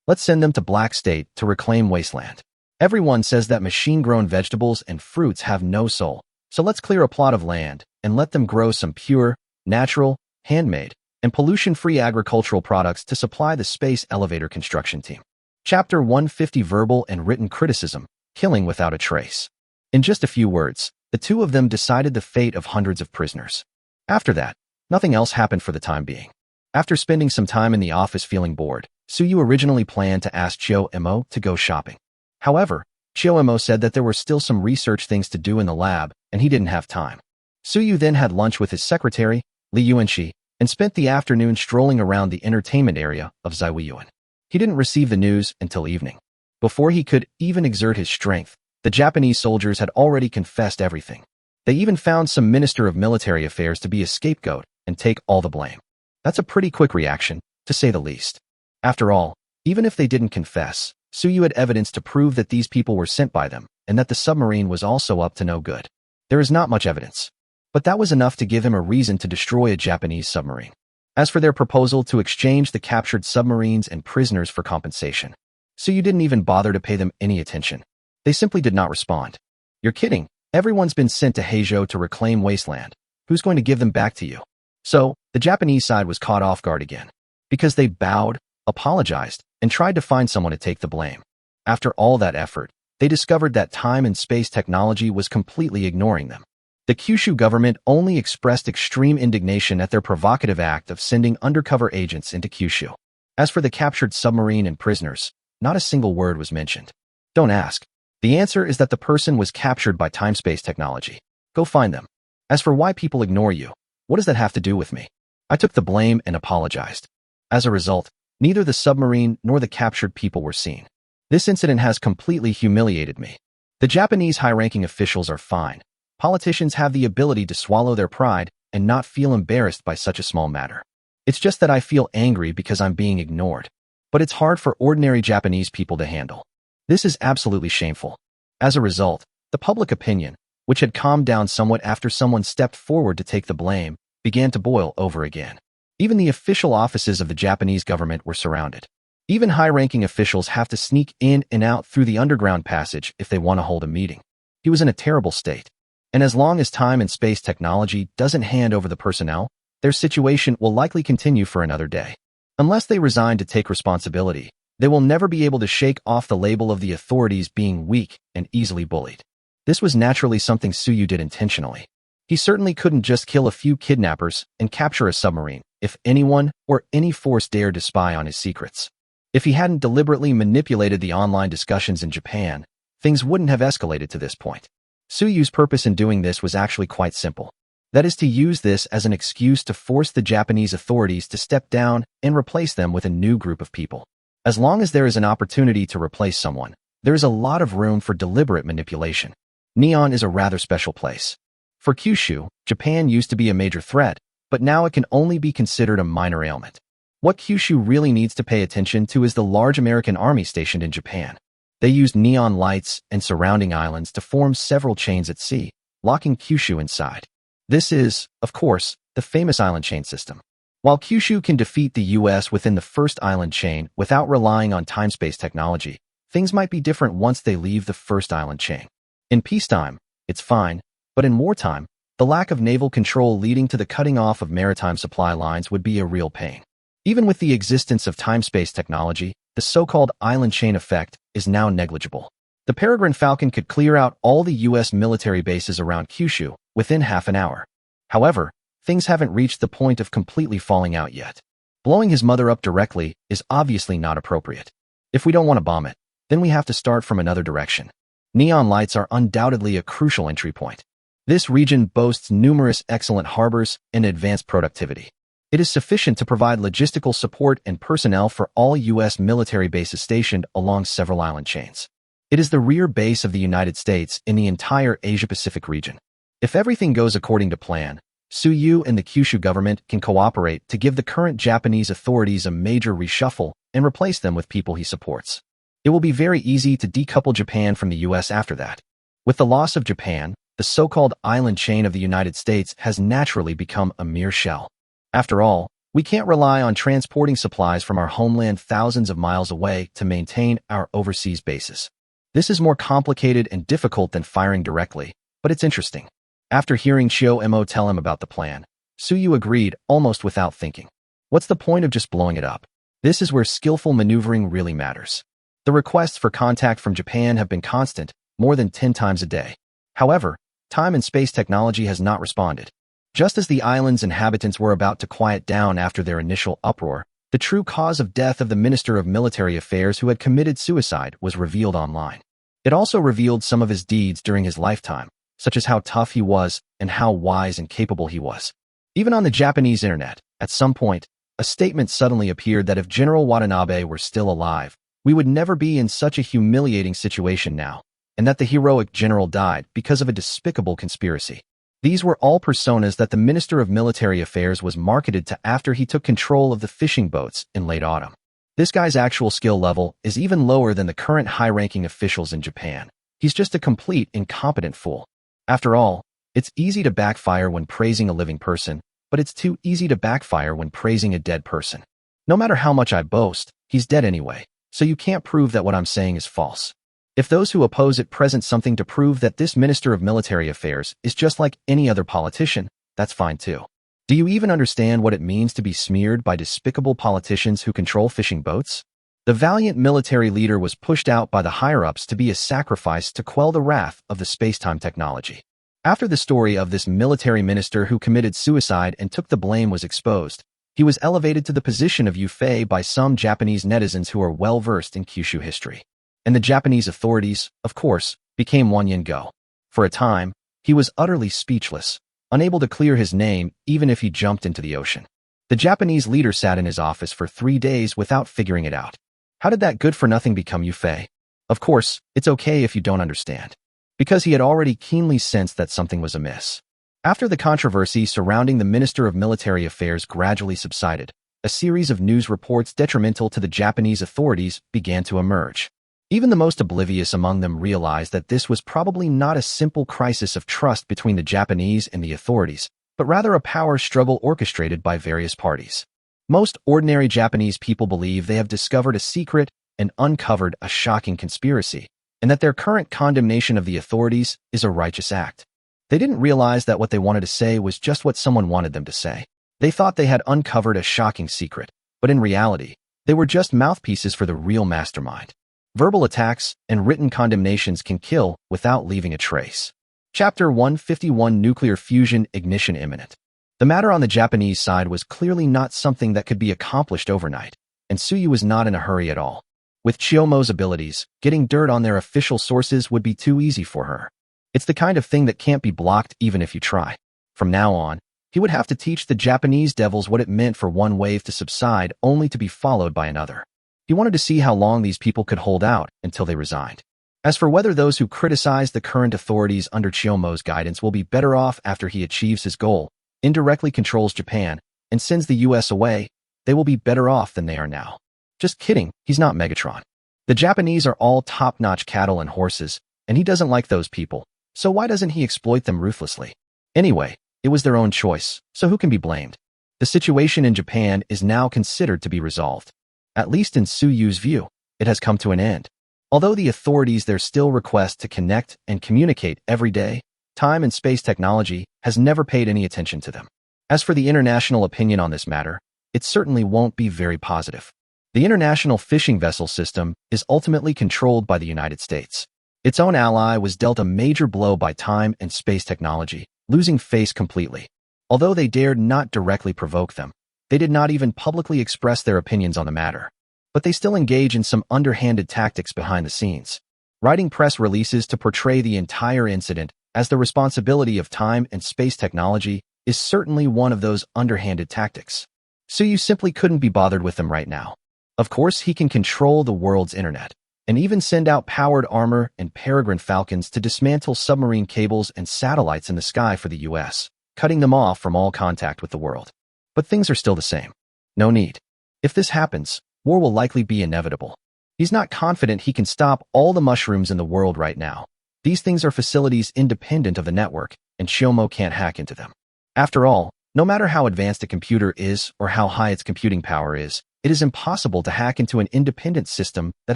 Let's send them to Black State to reclaim wasteland. Everyone says that machine-grown vegetables and fruits have no soul, so let's clear a plot of land and let them grow some pure, natural, handmade, and pollution-free agricultural products to supply the space elevator construction team. Chapter 150: Verbal and Written Criticism, Killing Without a Trace. In just a few words, the two of them decided the fate of hundreds of prisoners. After that, nothing else happened for the time being. After spending some time in the office feeling bored, Suyu originally planned to ask Chio-mo to go shopping. However, Chio-mo said that there were still some research things to do in the lab, and he didn't have time. Suyu then had lunch with his secretary, Li Yuanxi, and spent the afternoon strolling around the entertainment area of Zaiwiyuan. He didn't receive the news until evening. Before he could even exert his strength, the Japanese soldiers had already confessed everything. They even found some Minister of Military Affairs to be a scapegoat and take all the blame. That's a pretty quick reaction, to say the least. After all, even if they didn't confess, Suyu had evidence to prove that these people were sent by them and that the submarine was also up to no good. There is not much evidence, but that was enough to give him a reason to destroy a Japanese submarine. As for their proposal to exchange the captured submarines and prisoners for compensation, Suyu didn't even bother to pay them any attention. They simply did not respond. You're kidding. Everyone's been sent to Heizhou to reclaim wasteland. Who's going to give them back to you? So, the Japanese side was caught off guard again, because they bowed, apologized, and tried to find someone to take the blame. After all that effort, they discovered that time and space technology was completely ignoring them. The Kyushu government only expressed extreme indignation at their provocative act of sending undercover agents into Kyushu. As for the captured submarine and prisoners, not a single word was mentioned. Don't ask. The answer is that the person was captured by time-space technology. Go find them. As for why people ignore you, what does that have to do with me? I took the blame and apologized. As a result, neither the submarine nor the captured people were seen. This incident has completely humiliated me. The Japanese high-ranking officials are fine. Politicians have the ability to swallow their pride and not feel embarrassed by such a small matter. It's just that I feel angry because I'm being ignored. But it's hard for ordinary Japanese people to handle. This is absolutely shameful. As a result, the public opinion, which had calmed down somewhat after someone stepped forward to take the blame, began to boil over again. Even the official offices of the Japanese government were surrounded. Even high-ranking officials have to sneak in and out through the underground passage if they want to hold a meeting. He was in a terrible state. And as long as time and space technology doesn't hand over the personnel, their situation will likely continue for another day. Unless they resign to take responsibility, they will never be able to shake off the label of the authorities being weak and easily bullied. This was naturally something Suyu did intentionally. He certainly couldn't just kill a few kidnappers and capture a submarine if anyone or any force dared to spy on his secrets. If he hadn't deliberately manipulated the online discussions in Japan, things wouldn't have escalated to this point. Suyu's purpose in doing this was actually quite simple. That is to use this as an excuse to force the Japanese authorities to step down and replace them with a new group of people. As long as there is an opportunity to replace someone, there is a lot of room for deliberate manipulation. Neon is a rather special place. For Kyushu, Japan used to be a major threat, but now it can only be considered a minor ailment. What Kyushu really needs to pay attention to is the large American army stationed in Japan. They used neon lights and surrounding islands to form several chains at sea, locking Kyushu inside. This is, of course, the famous island chain system. While Kyushu can defeat the US within the first island chain without relying on time-space technology, things might be different once they leave the first island chain. In peacetime, it's fine, but in wartime, the lack of naval control leading to the cutting off of maritime supply lines would be a real pain. Even with the existence of time-space technology, the so-called island chain effect is now negligible. The Peregrine Falcon could clear out all the US military bases around Kyushu within half an hour. However, things haven't reached the point of completely falling out yet. Blowing his mother up directly is obviously not appropriate. If we don't want to bomb it, then we have to start from another direction. Neon lights are undoubtedly a crucial entry point. This region boasts numerous excellent harbors and advanced productivity. It is sufficient to provide logistical support and personnel for all US military bases stationed along several island chains. It is the rear base of the United States in the entire Asia-Pacific region. If everything goes according to plan, Suyu and the Kyushu government can cooperate to give the current Japanese authorities a major reshuffle and replace them with people he supports. It will be very easy to decouple Japan from the US after that. With the loss of Japan, the so-called island chain of the United States has naturally become a mere shell. After all, We can't rely on transporting supplies from our homeland thousands of miles away to maintain our overseas bases. This is more complicated and difficult than firing directly, but it's interesting. After hearing Chiyo Mo tell him about the plan, Suyu agreed almost without thinking. What's the point of just blowing it up? This is where skillful maneuvering really matters. The requests for contact from Japan have been constant, more than 10 times a day. However, time and space technology has not responded. Just as the island's inhabitants were about to quiet down after their initial uproar, the true cause of death of the Minister of Military Affairs who had committed suicide was revealed online. It also revealed some of his deeds during his lifetime, such as how tough he was and how wise and capable he was. Even on the Japanese internet, at some point, a statement suddenly appeared that if General Watanabe were still alive, we would never be in such a humiliating situation now, and that the heroic general died because of a despicable conspiracy. These were all personas that the Minister of Military Affairs was marketed to after he took control of the fishing boats in late autumn. This guy's actual skill level is even lower than the current high-ranking officials in Japan. He's just a complete incompetent fool. After all, it's easy to backfire when praising a living person, but it's too easy to backfire when praising a dead person. No matter how much I boast, he's dead anyway, so you can't prove that what I'm saying is false. If those who oppose it present something to prove that this Minister of Military Affairs is just like any other politician, that's fine too. Do you even understand what it means to be smeared by despicable politicians who control fishing boats? The valiant military leader was pushed out by the higher-ups to be a sacrifice to quell the wrath of the spacetime technology. After the story of this military minister who committed suicide and took the blame was exposed, he was elevated to the position of Yufei by some Japanese netizens who are well-versed in Kyushu history. And the Japanese authorities, of course, became Wanyan-go. For a time, he was utterly speechless, unable to clear his name even if he jumped into the ocean. The Japanese leader sat in his office for 3 days without figuring it out. How did that good-for-nothing become Yufei? Of course, it's okay if you don't understand. Because he had already keenly sensed that something was amiss. After the controversy surrounding the Minister of Military Affairs gradually subsided, a series of news reports detrimental to the Japanese authorities began to emerge. Even the most oblivious among them realized that this was probably not a simple crisis of trust between the Japanese and the authorities, but rather a power struggle orchestrated by various parties. Most ordinary Japanese people believe they have discovered a secret and uncovered a shocking conspiracy, and that their current condemnation of the authorities is a righteous act. They didn't realize that what they wanted to say was just what someone wanted them to say. They thought they had uncovered a shocking secret, but in reality, they were just mouthpieces for the real mastermind. Verbal attacks and written condemnations can kill without leaving a trace. Chapter 151 Nuclear Fusion Ignition Imminent. The matter on the Japanese side was clearly not something that could be accomplished overnight, and Suyu was not in a hurry at all. With Chiyomo's abilities, getting dirt on their official sources would be too easy for her. It's the kind of thing that can't be blocked even if you try. From now on, he would have to teach the Japanese devils what it meant for one wave to subside only to be followed by another. He wanted to see how long these people could hold out until they resigned. As for whether those who criticize the current authorities under Chiyomo's guidance will be better off after he achieves his goal, indirectly controls Japan, and sends the US away, they will be better off than they are now. Just kidding, he's not Megatron. The Japanese are all top-notch cattle and horses, and he doesn't like those people, so why doesn't he exploit them ruthlessly? Anyway, it was their own choice, so who can be blamed? The situation in Japan is now considered to be resolved. At least in Suyu's view, it has come to an end. Although the authorities there still request to connect and communicate every day, time and space technology has never paid any attention to them. As for the international opinion on this matter, it certainly won't be very positive. The international fishing vessel system is ultimately controlled by the United States. Its own ally was dealt a major blow by time and space technology, losing face completely. Although they dared not directly provoke them, they did not even publicly express their opinions on the matter. But they still engage in some underhanded tactics behind the scenes, writing press releases to portray the entire incident as the responsibility of time and space technology is certainly one of those underhanded tactics. Suyu simply couldn't be bothered with them right now. Of course, he can control the world's internet, and even send out powered armor and peregrine falcons to dismantle submarine cables and satellites in the sky for the US, cutting them off from all contact with the world. But things are still the same. No need. If this happens, war will likely be inevitable. He's not confident he can stop all the mushrooms in the world right now. These things are facilities independent of the network, and Chiyomo can't hack into them. After all, No matter how advanced a computer is or how high its computing power is, it is impossible to hack into an independent system that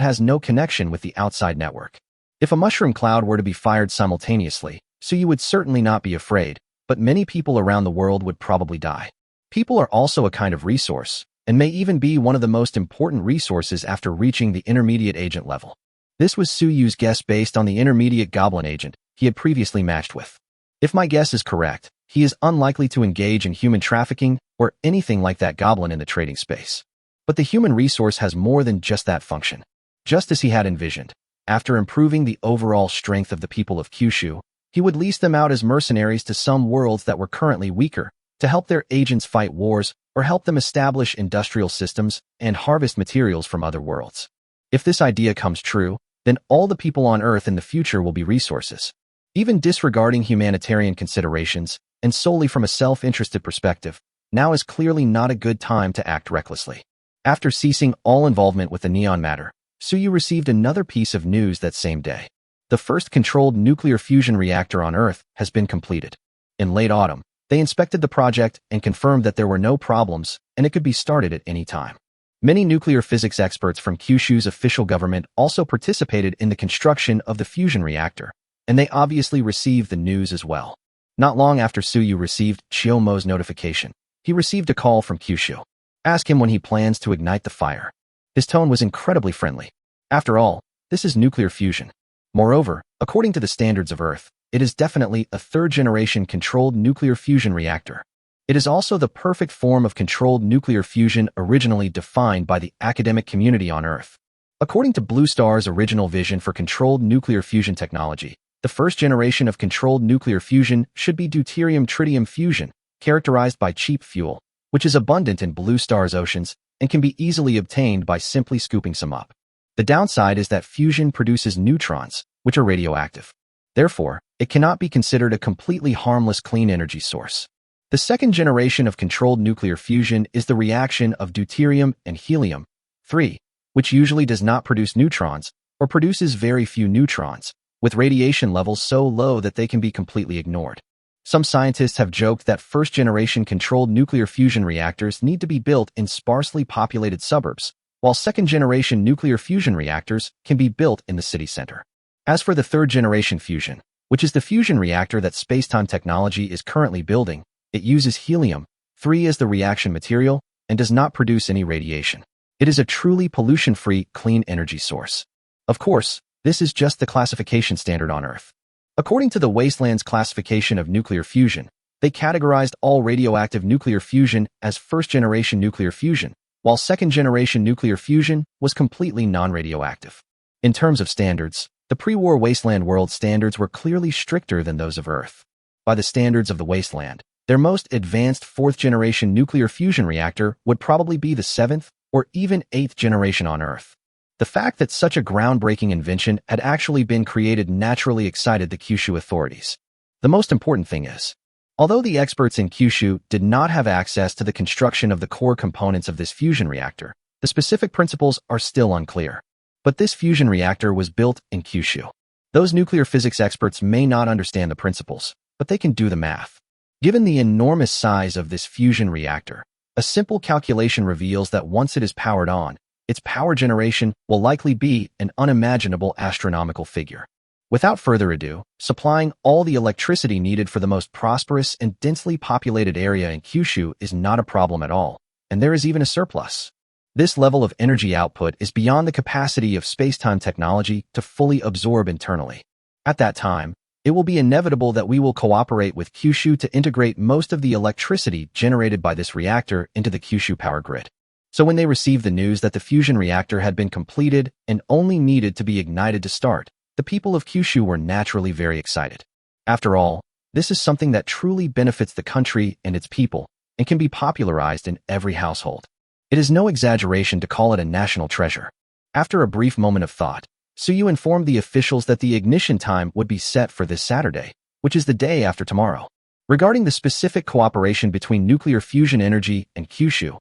has no connection with the outside network. If a mushroom cloud were to be fired simultaneously, Suyu would certainly not be afraid, but many people around the world would probably die. People are also a kind of resource, and may even be one of the most important resources after reaching the intermediate agent level. This was Suyu's guess based on the intermediate goblin agent he had previously matched with. If my guess is correct, he is unlikely to engage in human trafficking or anything like that goblin in the trading space. But the human resource has more than just that function. Just as he had envisioned, after improving the overall strength of the people of Kyushu, he would lease them out as mercenaries to some worlds that were currently weaker, to help their agents fight wars or help them establish industrial systems and harvest materials from other worlds. If this idea comes true, then all the people on Earth in the future will be resources. Even disregarding humanitarian considerations, and solely from a self-interested perspective, now is clearly not a good time to act recklessly. After ceasing all involvement with the neon matter, Suyu received another piece of news that same day. The first controlled nuclear fusion reactor on Earth has been completed. In late autumn, they inspected the project and confirmed that there were no problems and it could be started at any time. Many nuclear physics experts from Kyushu's official government also participated in the construction of the fusion reactor, and they obviously received the news as well. Not long after Suyu received Chiyomo's notification, he received a call from Kyushu. Ask him when he plans to ignite the fire. His tone was incredibly friendly. After all, this is nuclear fusion. Moreover, according to the standards of Earth, it is definitely a third-generation controlled nuclear fusion reactor. It is also the perfect form of controlled nuclear fusion originally defined by the academic community on Earth. According to Blue Star's original vision for controlled nuclear fusion technology, the first generation of controlled nuclear fusion should be deuterium-tritium fusion, characterized by cheap fuel, which is abundant in Blue Star's oceans and can be easily obtained by simply scooping some up. The downside is that fusion produces neutrons, which are radioactive. Therefore, it cannot be considered a completely harmless clean energy source. The second generation of controlled nuclear fusion is the reaction of deuterium and helium-3, which usually does not produce neutrons or produces very few neutrons, with radiation levels so low that they can be completely ignored. Some scientists have joked that first-generation controlled nuclear fusion reactors need to be built in sparsely populated suburbs, while second-generation nuclear fusion reactors can be built in the city center. As for the third-generation fusion, which is the fusion reactor that Spacetime Technology is currently building, it uses helium-3 as the reaction material and does not produce any radiation. It is a truly pollution-free, clean energy source. Of course, this is just the classification standard on Earth. According to the Wasteland's classification of nuclear fusion, they categorized all radioactive nuclear fusion as first-generation nuclear fusion, while second-generation nuclear fusion was completely non-radioactive. In terms of standards, the pre-war Wasteland world standards were clearly stricter than those of Earth. By the standards of the Wasteland, their most advanced fourth-generation nuclear fusion reactor would probably be the seventh or even eighth generation on Earth. The fact that such a groundbreaking invention had actually been created naturally excited the Kyushu authorities. The most important thing is, although the experts in Kyushu did not have access to the construction of the core components of this fusion reactor, the specific principles are still unclear. But this fusion reactor was built in Kyushu. Those nuclear physics experts may not understand the principles, but they can do the math. Given the enormous size of this fusion reactor, a simple calculation reveals that once it is powered on, its power generation will likely be an unimaginable astronomical figure. Without further ado, supplying all the electricity needed for the most prosperous and densely populated area in Kyushu is not a problem at all, and there is even a surplus. This level of energy output is beyond the capacity of space-time technology to fully absorb internally. At that time, it will be inevitable that we will cooperate with Kyushu to integrate most of the electricity generated by this reactor into the Kyushu power grid. So when they received the news that the fusion reactor had been completed and only needed to be ignited to start, the people of Kyushu were naturally very excited. After all, this is something that truly benefits the country and its people and can be popularized in every household. It is no exaggeration to call it a national treasure. After a brief moment of thought, Suyu informed the officials that the ignition time would be set for this Saturday, which is the day after tomorrow. Regarding the specific cooperation between nuclear fusion energy and Kyushu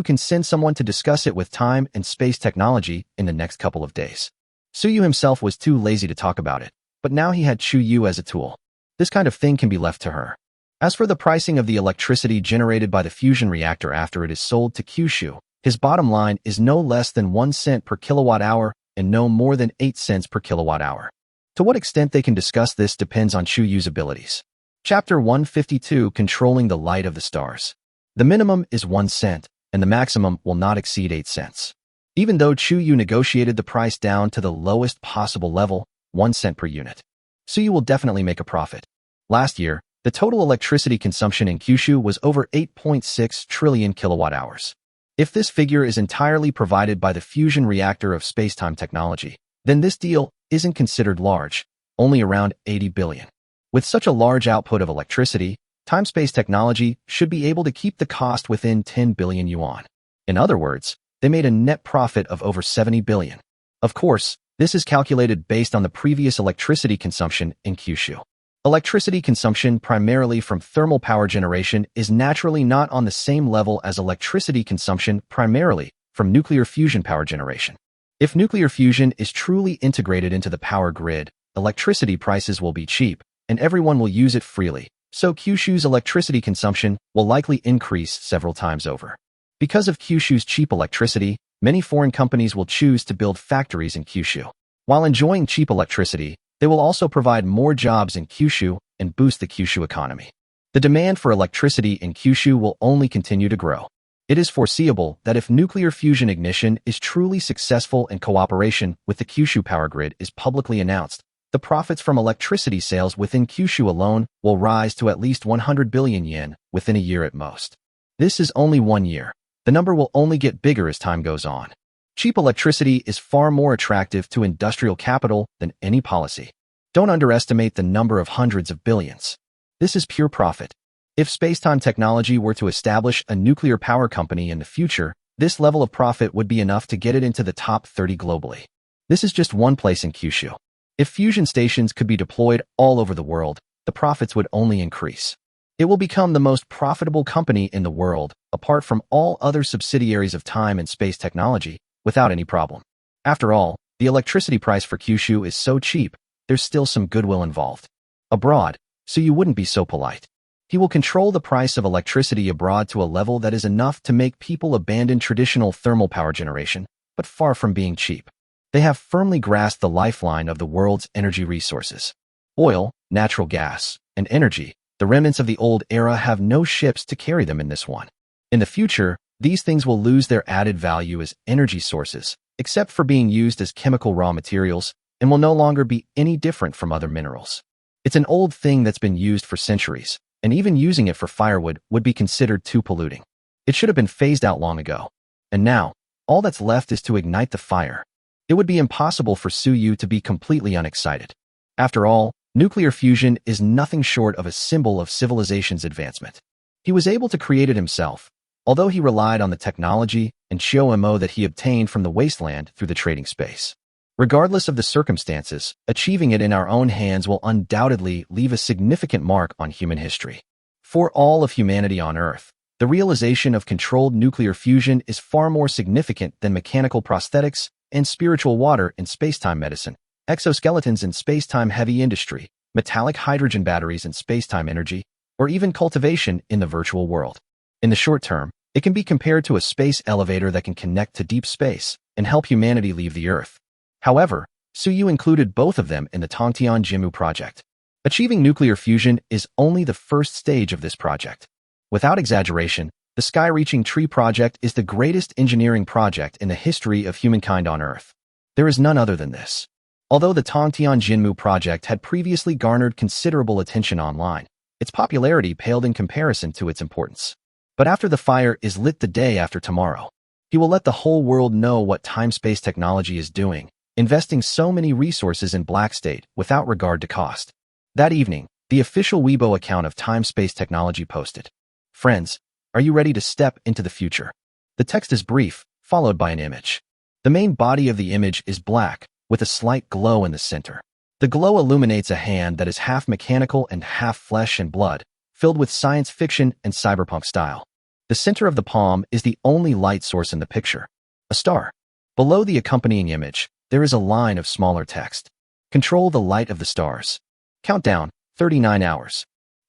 can send someone to discuss it with time and space technology in the next couple of days. Suyu himself was too lazy to talk about it, but now he had Chuyu as a tool. This kind of thing can be left to her. As for the pricing of the electricity generated by the fusion reactor after it is sold to Kyushu, his bottom line is no less than 1 cent per kilowatt hour and no more than 8 cents per kilowatt hour. To what extent they can discuss this depends on Chuyu's abilities. Chapter 152, Controlling the Light of the Stars. The minimum is 1 cent, and the maximum will not exceed 8 cents. Even though Chuyu negotiated the price down to the lowest possible level, 1 cent per unit, Suyu will definitely make a profit. Last year, the total electricity consumption in Kyushu was over 8.6 trillion kilowatt hours. If this figure is entirely provided by the fusion reactor of Spacetime technology, then this deal isn't considered large, only around 80 billion. With such a large output of electricity, time-space technology should be able to keep the cost within 10 billion yuan. In other words, they made a net profit of over 70 billion. Of course, this is calculated based on the previous electricity consumption in Kyushu. Electricity consumption primarily from thermal power generation is naturally not on the same level as electricity consumption primarily from nuclear fusion power generation. If nuclear fusion is truly integrated into the power grid, electricity prices will be cheap, and everyone will use it freely, so Kyushu's electricity consumption will likely increase several times over. Because of Kyushu's cheap electricity, many foreign companies will choose to build factories in Kyushu. While enjoying cheap electricity, they will also provide more jobs in Kyushu and boost the Kyushu economy. The demand for electricity in Kyushu will only continue to grow. It is foreseeable that if nuclear fusion ignition is truly successful and cooperation with the Kyushu power grid is publicly announced, the profits from electricity sales within Kyushu alone will rise to at least 100 billion yen within a year at most. This is only 1 year. The number will only get bigger as time goes on. Cheap electricity is far more attractive to industrial capital than any policy. Don't underestimate the number of hundreds of billions. This is pure profit. If Spacetime Technology were to establish a nuclear power company in the future, this level of profit would be enough to get it into the top 30 globally. This is just one place in Kyushu. If fusion stations could be deployed all over the world, the profits would only increase. It will become the most profitable company in the world, apart from all other subsidiaries of time and space technology, without any problem. After all, the electricity price for Kyushu is so cheap, there's still some goodwill involved. Abroad, so you wouldn't be so polite. He will control the price of electricity abroad to a level that is enough to make people abandon traditional thermal power generation, but far from being cheap. They have firmly grasped the lifeline of the world's energy resources. Oil, natural gas, and energy, the remnants of the old era have no ships to carry them in this one. In the future, these things will lose their added value as energy sources, except for being used as chemical raw materials, and will no longer be any different from other minerals. It's an old thing that's been used for centuries, and even using it for firewood would be considered too polluting. It should have been phased out long ago. And now, all that's left is to ignite the fire. It would be impossible for Suyu to be completely unexcited. After all, nuclear fusion is nothing short of a symbol of civilization's advancement. He was able to create it himself, although he relied on the technology and Shio-mo that he obtained from the wasteland through the trading space. Regardless of the circumstances, achieving it in our own hands will undoubtedly leave a significant mark on human history. For all of humanity on Earth, the realization of controlled nuclear fusion is far more significant than mechanical prosthetics and spiritual water in spacetime medicine, exoskeletons in spacetime heavy industry, metallic hydrogen batteries in spacetime energy, or even cultivation in the virtual world. In the short term, it can be compared to a space elevator that can connect to deep space and help humanity leave the Earth. However, Suyu included both of them in the Tongtian Jimu project. Achieving nuclear fusion is only the first stage of this project. Without exaggeration, the Sky-Reaching Tree project is the greatest engineering project in the history of humankind on Earth. There is none other than this. Although the Tongtian Jinmu project had previously garnered considerable attention online, its popularity paled in comparison to its importance. But after the fire is lit the day after tomorrow, he will let the whole world know what time-space technology is doing, investing so many resources in Black State without regard to cost. That evening, the official Weibo account of time-space technology posted, "Friends, are you ready to step into the future?" The text is brief, followed by an image. The main body of the image is black, with a slight glow in the center. The glow illuminates a hand that is half mechanical and half flesh and blood, filled with science fiction and cyberpunk style. The center of the palm is the only light source in the picture, a star. Below the accompanying image, there is a line of smaller text. Control the light of the stars. Countdown, 39 hours.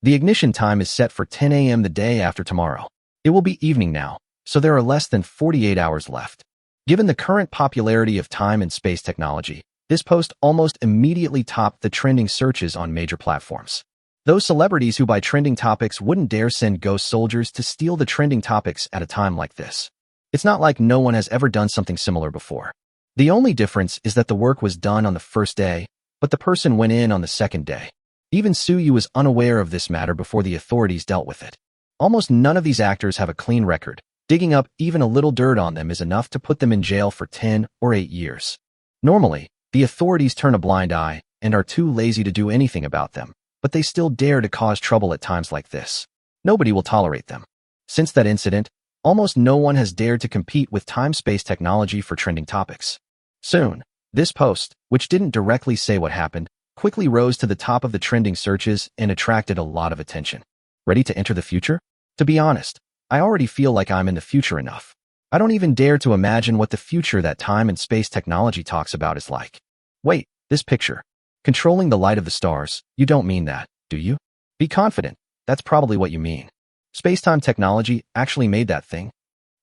The ignition time is set for 10 a.m. the day after tomorrow. It will be evening now, so there are less than 48 hours left. Given the current popularity of time and space technology, this post almost immediately topped the trending searches on major platforms. Those celebrities who buy trending topics wouldn't dare send ghost soldiers to steal the trending topics at a time like this. It's not like no one has ever done something similar before. The only difference is that the work was done on the first day, but the person went in on the second day. Even Suyu was unaware of this matter before the authorities dealt with it. Almost none of these actors have a clean record. Digging up even a little dirt on them is enough to put them in jail for 10 or 8 years. Normally, the authorities turn a blind eye and are too lazy to do anything about them, but they still dare to cause trouble at times like this. Nobody will tolerate them. Since that incident, almost no one has dared to compete with time-space technology for trending topics. Soon, this post, which didn't directly say what happened, quickly rose to the top of the trending searches and attracted a lot of attention. Ready to enter the future? To be honest, I already feel like I'm in the future enough. I don't even dare to imagine what the future that time and space technology talks about is like. Wait, this picture. Controlling the light of the stars, you don't mean that, do you? Be confident, that's probably what you mean. Spacetime technology actually made that thing?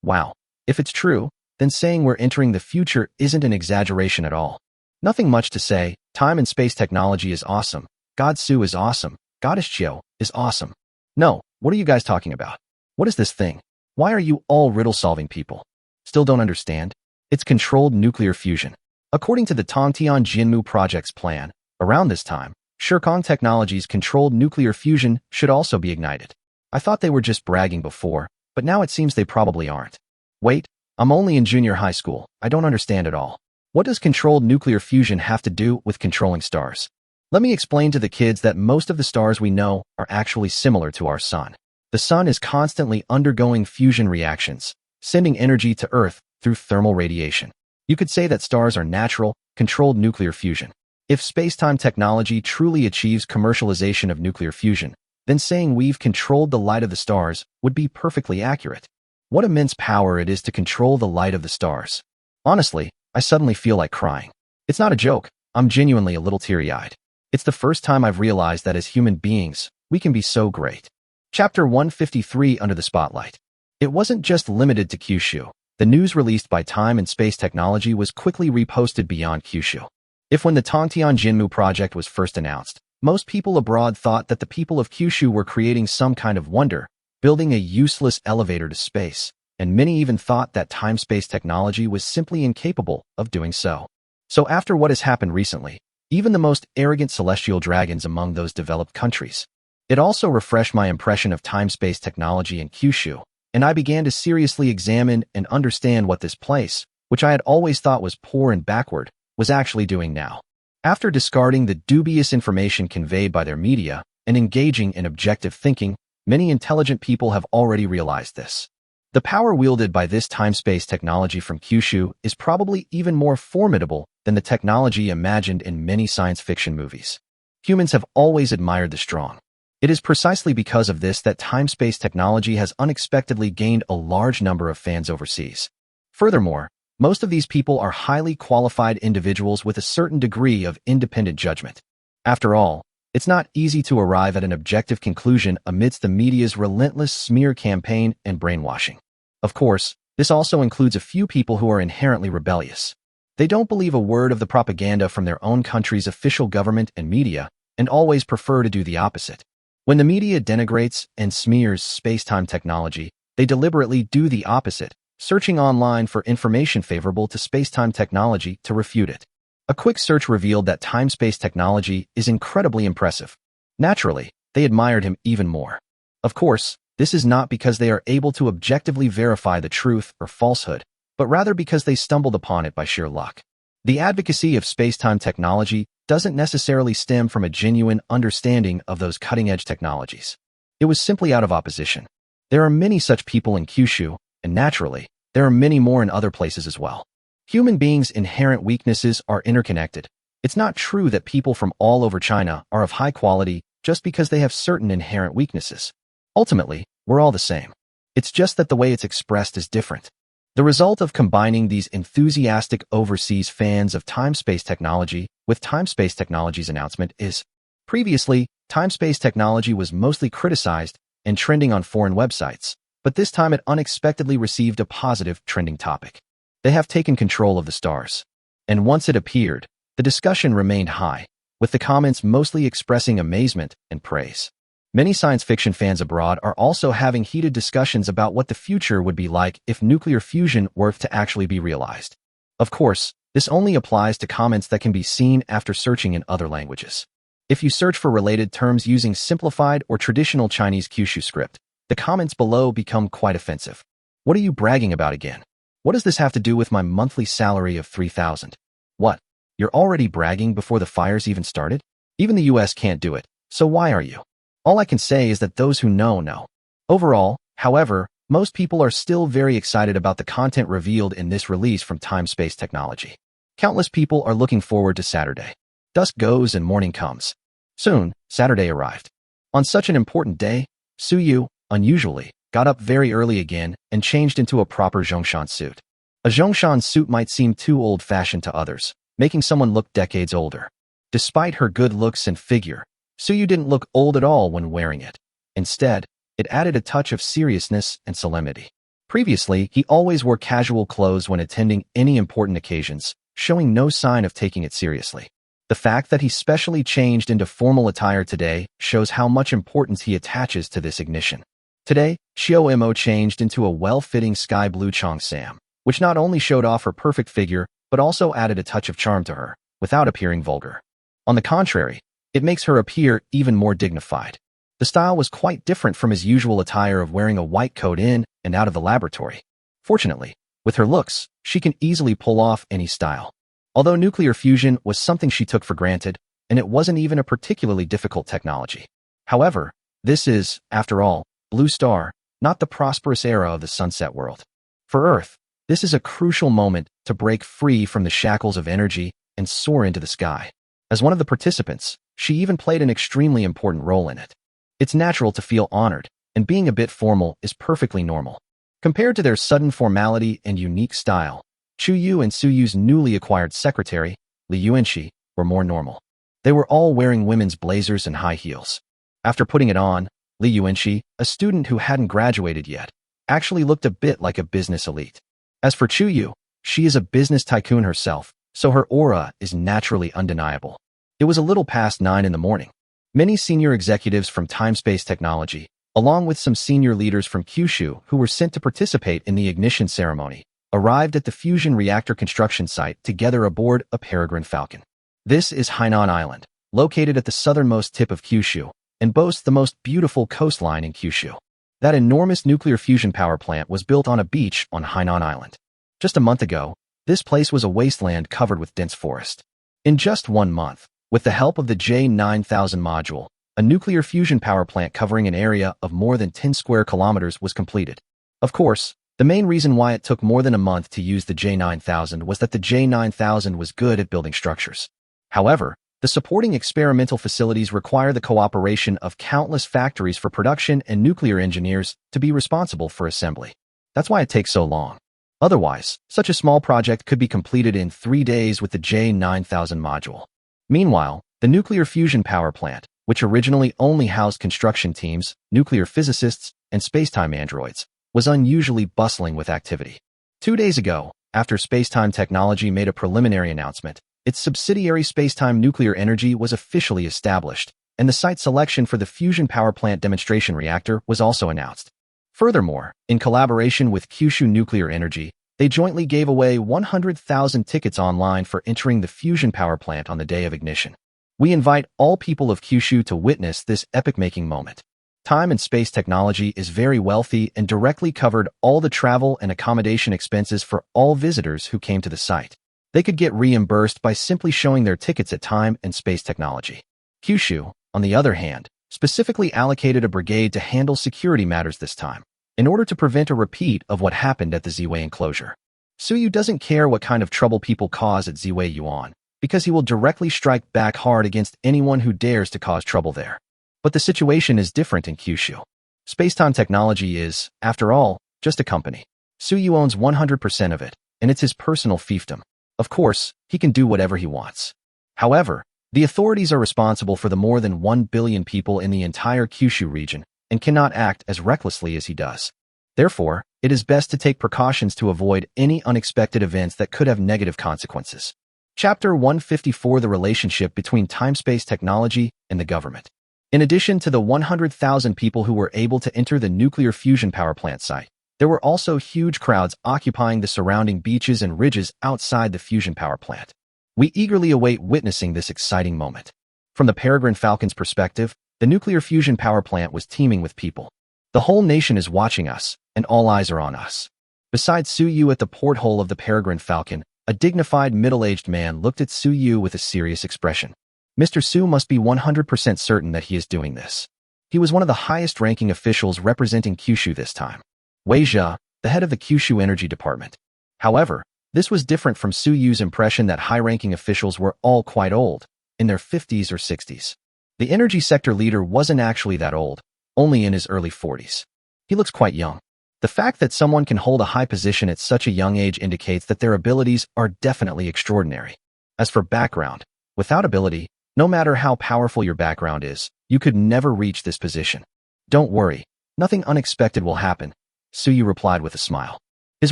Wow, if it's true, then saying we're entering the future isn't an exaggeration at all. Nothing much to say, time and space technology is awesome, God Su is awesome, Goddess Chiu is awesome. No, what are you guys talking about? What is this thing? Why are you all riddle-solving people? Still don't understand? It's controlled nuclear fusion. According to the Tongtian Jinmu Project's plan, around this time, Shirkong Technologies' controlled nuclear fusion should also be ignited. I thought they were just bragging before, but now it seems they probably aren't. Wait, I'm only in junior high school, I don't understand at all. What does controlled nuclear fusion have to do with controlling stars? Let me explain to the kids that most of the stars we know are actually similar to our sun. The sun is constantly undergoing fusion reactions, sending energy to Earth through thermal radiation. You could say that stars are natural, controlled nuclear fusion. If spacetime technology truly achieves commercialization of nuclear fusion, then saying we've controlled the light of the stars would be perfectly accurate. What immense power it is to control the light of the stars. Honestly, I suddenly feel like crying. It's not a joke, I'm genuinely a little teary-eyed. It's the first time I've realized that as human beings, we can be so great. Chapter 153 Under the Spotlight. It wasn't just limited to Kyushu. The news released by Time and Space Technology was quickly reposted beyond Kyushu. If when the Tongtian Jinmu project was first announced, most people abroad thought that the people of Kyushu were creating some kind of wonder, building a useless elevator to space, and many even thought that time-space technology was simply incapable of doing so. So after what has happened recently, even the most arrogant celestial dragons among those developed countries, it also refreshed my impression of time-space technology in Kyushu, and I began to seriously examine and understand what this place, which I had always thought was poor and backward, was actually doing now. After discarding the dubious information conveyed by their media and engaging in objective thinking, many intelligent people have already realized this. The power wielded by this time-space technology from Kyushu is probably even more formidable than the technology imagined in many science fiction movies. Humans have always admired the strong. It is precisely because of this that time-space technology has unexpectedly gained a large number of fans overseas. Furthermore, most of these people are highly qualified individuals with a certain degree of independent judgment. After all, it's not easy to arrive at an objective conclusion amidst the media's relentless smear campaign and brainwashing. Of course, this also includes a few people who are inherently rebellious. They don't believe a word of the propaganda from their own country's official government and media, and always prefer to do the opposite. When the media denigrates and smears space-time technology, they deliberately do the opposite, searching online for information favorable to space-time technology to refute it. A quick search revealed that time-space technology is incredibly impressive. Naturally, they admired him even more. Of course, this is not because they are able to objectively verify the truth or falsehood, but rather because they stumbled upon it by sheer luck. The advocacy of space-time technology doesn't necessarily stem from a genuine understanding of those cutting-edge technologies. It was simply out of opposition. There are many such people in Kyushu, and naturally, there are many more in other places as well. Human beings' inherent weaknesses are interconnected. It's not true that people from all over China are of high quality just because they have certain inherent weaknesses. Ultimately, we're all the same. It's just that the way it's expressed is different. The result of combining these enthusiastic overseas fans of time-space technology with time-space technology's announcement is, previously, time-space technology was mostly criticized and trending on foreign websites, but this time it unexpectedly received a positive trending topic. They have taken control of the stars. And once it appeared, the discussion remained high, with the comments mostly expressing amazement and praise. Many science fiction fans abroad are also having heated discussions about what the future would be like if nuclear fusion were to actually be realized. Of course, this only applies to comments that can be seen after searching in other languages. If you search for related terms using simplified or traditional Chinese Kyushu script, the comments below become quite offensive. What are you bragging about again? What does this have to do with my monthly salary of 3,000? What? You're already bragging before the fires even started? Even the US can't do it, so why are you? All I can say is that those who know, know. Overall, however, most people are still very excited about the content revealed in this release from Time-Space Technology. Countless people are looking forward to Saturday. Dusk goes and morning comes. Soon, Saturday arrived. On such an important day, Suyu, unusually, got up very early again and changed into a proper Zhongshan suit. A Zhongshan suit might seem too old-fashioned to others, making someone look decades older. Despite her good looks and figure, Suyu didn't look old at all when wearing it. Instead, it added a touch of seriousness and solemnity. Previously, he always wore casual clothes when attending any important occasions, showing no sign of taking it seriously. The fact that he specially changed into formal attire today shows how much importance he attaches to this ignition. Today, Xiao Mo changed into a well-fitting sky blue cheongsam, which not only showed off her perfect figure, but also added a touch of charm to her, without appearing vulgar. On the contrary, it makes her appear even more dignified. The style was quite different from his usual attire of wearing a white coat in and out of the laboratory. Fortunately, with her looks, she can easily pull off any style. Although nuclear fusion was something she took for granted, and it wasn't even a particularly difficult technology. However, this is, after all, Blue Star, not the prosperous era of the sunset world. For Earth, this is a crucial moment to break free from the shackles of energy and soar into the sky. As one of the participants, she even played an extremely important role in it. It's natural to feel honored, and being a bit formal is perfectly normal. Compared to their sudden formality and unique style, Chu Yu and Su Yu's newly acquired secretary, Li Yuanxi, were more normal. They were all wearing women's blazers and high heels. After putting it on, Li Yuanxi, a student who hadn't graduated yet, actually looked a bit like a business elite. As for Chu Yu, she is a business tycoon herself, so her aura is naturally undeniable. It was a little past 9 in the morning. Many senior executives from Time-Space Technology, along with some senior leaders from Kyushu who were sent to participate in the ignition ceremony, arrived at the fusion reactor construction site together aboard a peregrine falcon. This is Hainan Island, located at the southernmost tip of Kyushu, and boasts the most beautiful coastline in Kyushu. That enormous nuclear fusion power plant was built on a beach on Hainan Island. Just a month ago, this place was a wasteland covered with dense forest. In just 1 month, with the help of the J9000 module, a nuclear fusion power plant covering an area of more than 10 square kilometers was completed. Of course, the main reason why it took more than a month to use the J9000 was that the J9000 was good at building structures. However, the supporting experimental facilities require the cooperation of countless factories for production and nuclear engineers to be responsible for assembly. That's why it takes so long. Otherwise, such a small project could be completed in 3 days with the J9000 module. Meanwhile, the nuclear fusion power plant, which originally only housed construction teams, nuclear physicists, and spacetime androids, was unusually bustling with activity. 2 days ago, after Spacetime Technology made a preliminary announcement, its subsidiary Spacetime Nuclear Energy was officially established, and the site selection for the fusion power plant demonstration reactor was also announced. Furthermore, in collaboration with Kyushu Nuclear Energy, they jointly gave away 100,000 tickets online for entering the fusion power plant on the day of ignition. We invite all people of Kyushu to witness this epic-making moment. Time and Space Technology is very wealthy and directly covered all the travel and accommodation expenses for all visitors who came to the site. They could get reimbursed by simply showing their tickets at Time and Space Technology. Kyushu, on the other hand, specifically allocated a brigade to handle security matters this time, in order to prevent a repeat of what happened at the Ziwei enclosure. Suyu doesn't care what kind of trouble people cause at Ziwei Yuan, because he will directly strike back hard against anyone who dares to cause trouble there. But the situation is different in Kyushu. Spacetime Technology is, after all, just a company. Suyu owns 100% of it, and it's his personal fiefdom. Of course, he can do whatever he wants. However, The authorities are responsible for the more than 1 billion people in the entire Kyushu region and cannot act as recklessly as he does. Therefore, it is best to take precautions to avoid any unexpected events that could have negative consequences. Chapter 154: The relationship between time-space technology and the government. In addition to the 100,000 people who were able to enter the nuclear fusion power plant site, there were also huge crowds occupying the surrounding beaches and ridges outside the fusion power plant. We eagerly await witnessing this exciting moment. From the Peregrine Falcon's perspective, the nuclear fusion power plant was teeming with people. The whole nation is watching us, and all eyes are on us. Beside Suyu at the porthole of the Peregrine Falcon, a dignified middle-aged man looked at Suyu with a serious expression. Mr. Su must be 100% certain that he is doing this. He was one of the highest-ranking officials representing Kyushu this time. Wei Zhe, the head of the Kyushu Energy Department. However, this was different from Suyu's impression that high-ranking officials were all quite old, in their 50s or 60s. The energy sector leader wasn't actually that old, only in his early 40s. He looks quite young. The fact that someone can hold a high position at such a young age indicates that their abilities are definitely extraordinary. As for background, without ability, no matter how powerful your background is, you could never reach this position. Don't worry, nothing unexpected will happen, Suyu replied with a smile. His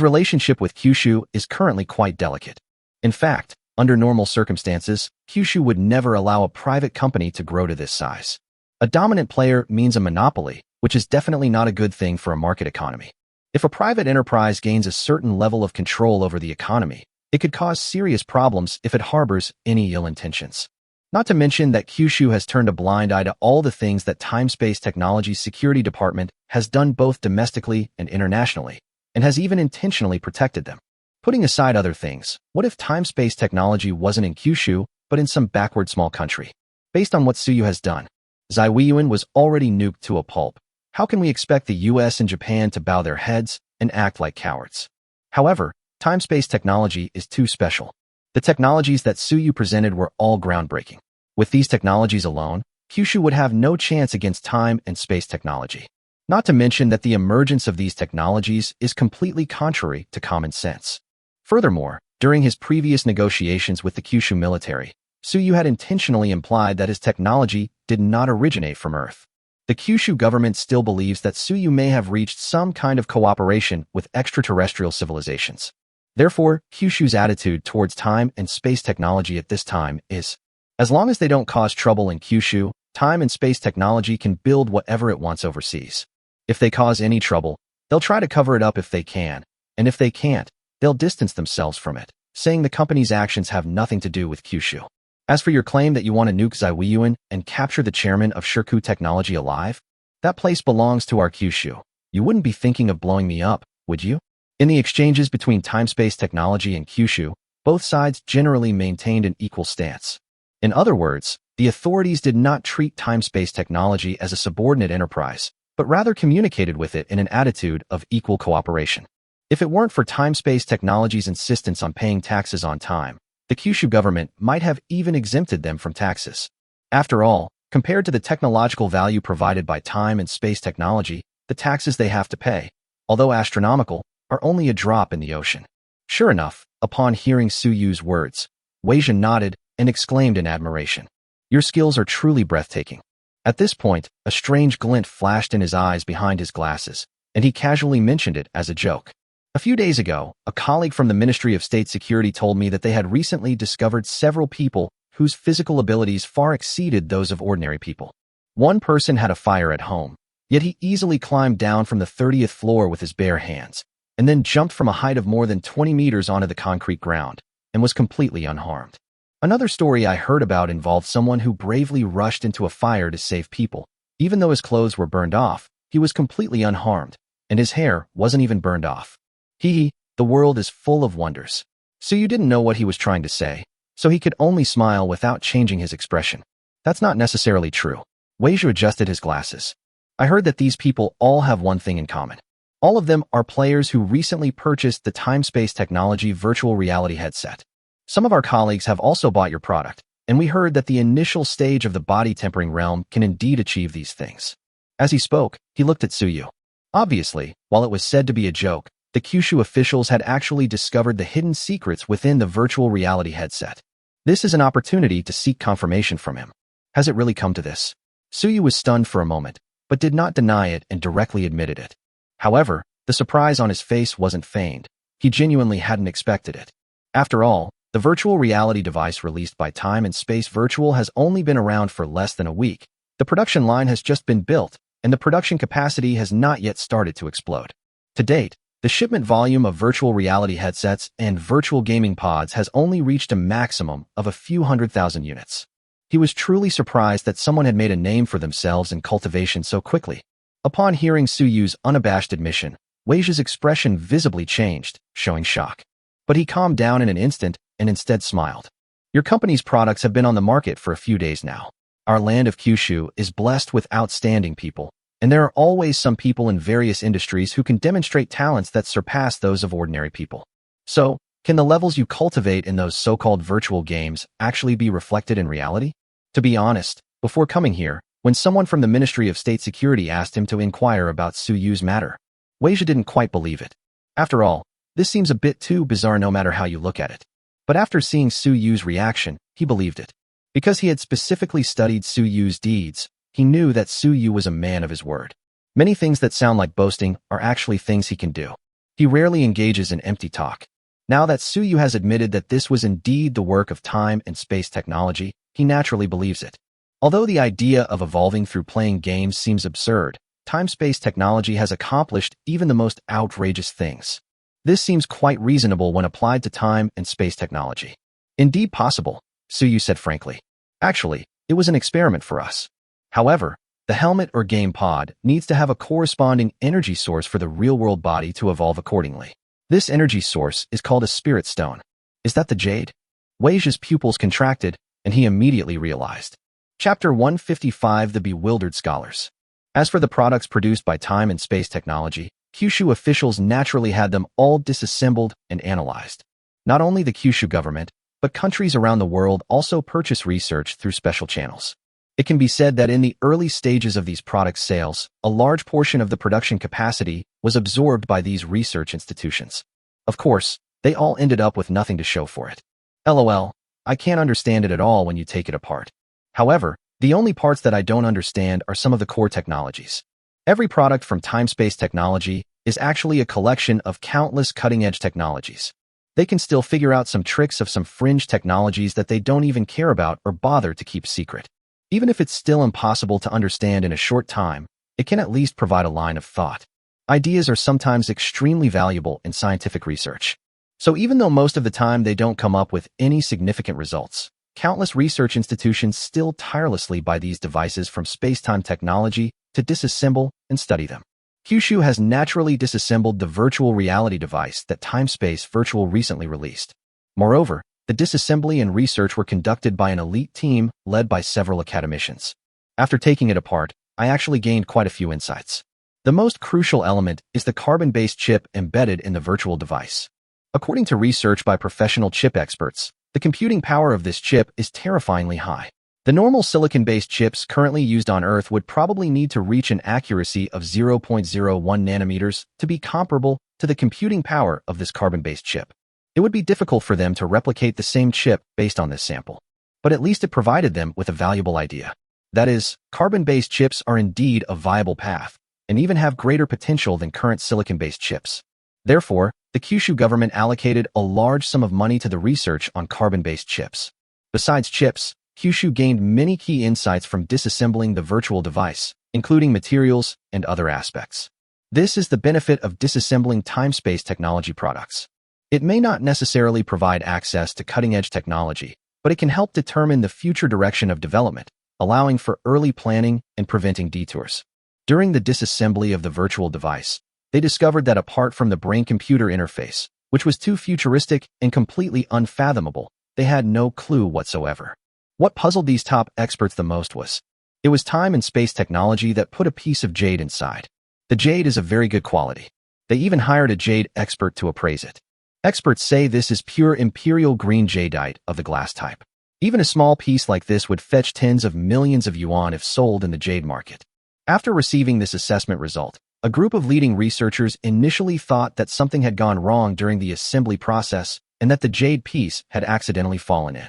relationship with Kyushu is currently quite delicate. In fact, under normal circumstances, Kyushu would never allow a private company to grow to this size. A dominant player means a monopoly, which is definitely not a good thing for a market economy. If a private enterprise gains a certain level of control over the economy, it could cause serious problems if it harbors any ill intentions. Not to mention that Kyushu has turned a blind eye to all the things that Time-Space Technology's security department has done both domestically and internationally, and has even intentionally protected them. Putting aside other things, what if time-space technology wasn't in Kyushu, but in some backward small country? Based on what Suyu has done, Zaiwiyuan was already nuked to a pulp. How can we expect the US and Japan to bow their heads and act like cowards? However, time-space technology is too special. The technologies that Suyu presented were all groundbreaking. With these technologies alone, Kyushu would have no chance against time and space technology. Not to mention that the emergence of these technologies is completely contrary to common sense. Furthermore, during his previous negotiations with the Kyushu military, Suyu had intentionally implied that his technology did not originate from Earth. The Kyushu government still believes that Suyu may have reached some kind of cooperation with extraterrestrial civilizations. Therefore, Kyushu's attitude towards time and space technology at this time is, as long as they don't cause trouble in Kyushu, time and space technology can build whatever it wants overseas. If they cause any trouble, they'll try to cover it up if they can, and if they can't, they'll distance themselves from it, saying the company's actions have nothing to do with Kyushu. As for your claim that you want to nuke Zaiwiyuan and capture the chairman of Shirku Technology alive, that place belongs to our Kyushu. You wouldn't be thinking of blowing me up, would you? In the exchanges between time-space technology and Kyushu, both sides generally maintained an equal stance. In other words, the authorities did not treat time-space technology as a subordinate enterprise, but rather communicated with it in an attitude of equal cooperation. If it weren't for time-space technology's insistence on paying taxes on time, the Kyushu government might have even exempted them from taxes. After all, compared to the technological value provided by time and space technology, the taxes they have to pay, although astronomical, are only a drop in the ocean. Sure enough, upon hearing Suyu's words, Wei Zhe nodded and exclaimed in admiration, "Your skills are truly breathtaking." At this point, a strange glint flashed in his eyes behind his glasses, and he casually mentioned it as a joke. A few days ago, a colleague from the Ministry of State Security told me that they had recently discovered several people whose physical abilities far exceeded those of ordinary people. One person had a fire at home, yet he easily climbed down from the 30th floor with his bare hands, and then jumped from a height of more than 20 meters onto the concrete ground, and was completely unharmed. Another story I heard about involved someone who bravely rushed into a fire to save people. Even though his clothes were burned off, he was completely unharmed, and his hair wasn't even burned off. The world is full of wonders. Suyu didn't know what he was trying to say, so he could only smile without changing his expression. That's not necessarily true. Wei Zhe adjusted his glasses. I heard that these people all have one thing in common. All of them are players who recently purchased the time-space technology virtual reality headset. Some of our colleagues have also bought your product, and we heard that the initial stage of the body tempering realm can indeed achieve these things. As he spoke, he looked at Suyu. Obviously, while it was said to be a joke, the Kyushu officials had actually discovered the hidden secrets within the virtual reality headset. This is an opportunity to seek confirmation from him. Has it really come to this? Suyu was stunned for a moment, but did not deny it and directly admitted it. However, the surprise on his face wasn't feigned. He genuinely hadn't expected it. After all, the virtual reality device released by Time and Space Virtual has only been around for less than a week. The production line has just been built, and the production capacity has not yet started to explode. To date, the shipment volume of virtual reality headsets and virtual gaming pods has only reached a maximum of a few 100,000 units. He was truly surprised that someone had made a name for themselves in cultivation so quickly. Upon hearing Suyu's unabashed admission, Wei's expression visibly changed, showing shock. But he calmed down in an instant and instead smiled. Your company's products have been on the market for a few days now. Our land of Kyushu is blessed with outstanding people, and there are always some people in various industries who can demonstrate talents that surpass those of ordinary people. So, can the levels you cultivate in those so-called virtual games actually be reflected in reality? To be honest, before coming here, when someone from the Ministry of State Security asked him to inquire about Suyu's matter, Wei didn't quite believe it. After all, this seems a bit too bizarre no matter how you look at it. But after seeing Suyu's reaction, he believed it. Because he had specifically studied Suyu's deeds, he knew that Suyu was a man of his word. Many things that sound like boasting are actually things he can do. He rarely engages in empty talk. Now that Suyu has admitted that this was indeed the work of time and space technology, he naturally believes it. Although the idea of evolving through playing games seems absurd, time-space technology has accomplished even the most outrageous things. This seems quite reasonable when applied to time and space technology. Indeed possible, Suyu said frankly. Actually, it was an experiment for us. However, the helmet or game pod needs to have a corresponding energy source for the real-world body to evolve accordingly. This energy source is called a spirit stone. Is that the jade? Wei's pupils contracted, and he immediately realized. Chapter 155: The Bewildered Scholars. As for the products produced by Time and Space Technology, Kyushu officials naturally had them all disassembled and analyzed. Not only the Kyushu government, but countries around the world also purchase research through special channels. It can be said that in the early stages of these products' sales, a large portion of the production capacity was absorbed by these research institutions. Of course, they all ended up with nothing to show for it. LOL, I can't understand it at all when you take it apart. However, the only parts that I don't understand are some of the core technologies. Every product from Time-Space Technology is actually a collection of countless cutting-edge technologies. They can still figure out some tricks of some fringe technologies that they don't even care about or bother to keep secret. Even if it's still impossible to understand in a short time, it can at least provide a line of thought. Ideas are sometimes extremely valuable in scientific research. So even though most of the time they don't come up with any significant results, countless research institutions still tirelessly buy these devices from Spacetime Technology to disassemble and study them. Kyushu has naturally disassembled the virtual reality device that Time-Space Virtual recently released. Moreover, the disassembly and research were conducted by an elite team led by several academicians. After taking it apart, I actually gained quite a few insights. The most crucial element is the carbon-based chip embedded in the virtual device. According to research by professional chip experts, the computing power of this chip is terrifyingly high. The normal silicon-based chips currently used on Earth would probably need to reach an accuracy of 0.01 nanometers to be comparable to the computing power of this carbon-based chip. It would be difficult for them to replicate the same chip based on this sample. But at least it provided them with a valuable idea. That is, carbon-based chips are indeed a viable path, and even have greater potential than current silicon-based chips. Therefore, the Kyushu government allocated a large sum of money to the research on carbon-based chips. Besides chips, Kyushu gained many key insights from disassembling the virtual device, including materials and other aspects. This is the benefit of disassembling time-space technology products. It may not necessarily provide access to cutting-edge technology, but it can help determine the future direction of development, allowing for early planning and preventing detours. During the disassembly of the virtual device, they discovered that apart from the brain-computer interface, which was too futuristic and completely unfathomable, they had no clue whatsoever. What puzzled these top experts the most was, it was time and space technology that put a piece of jade inside. The jade is of very good quality. They even hired a jade expert to appraise it. Experts say this is pure imperial green jadeite of the glass type. Even a small piece like this would fetch tens of millions of yuan if sold in the jade market. After receiving this assessment result, a group of leading researchers initially thought that something had gone wrong during the assembly process and that the jade piece had accidentally fallen in.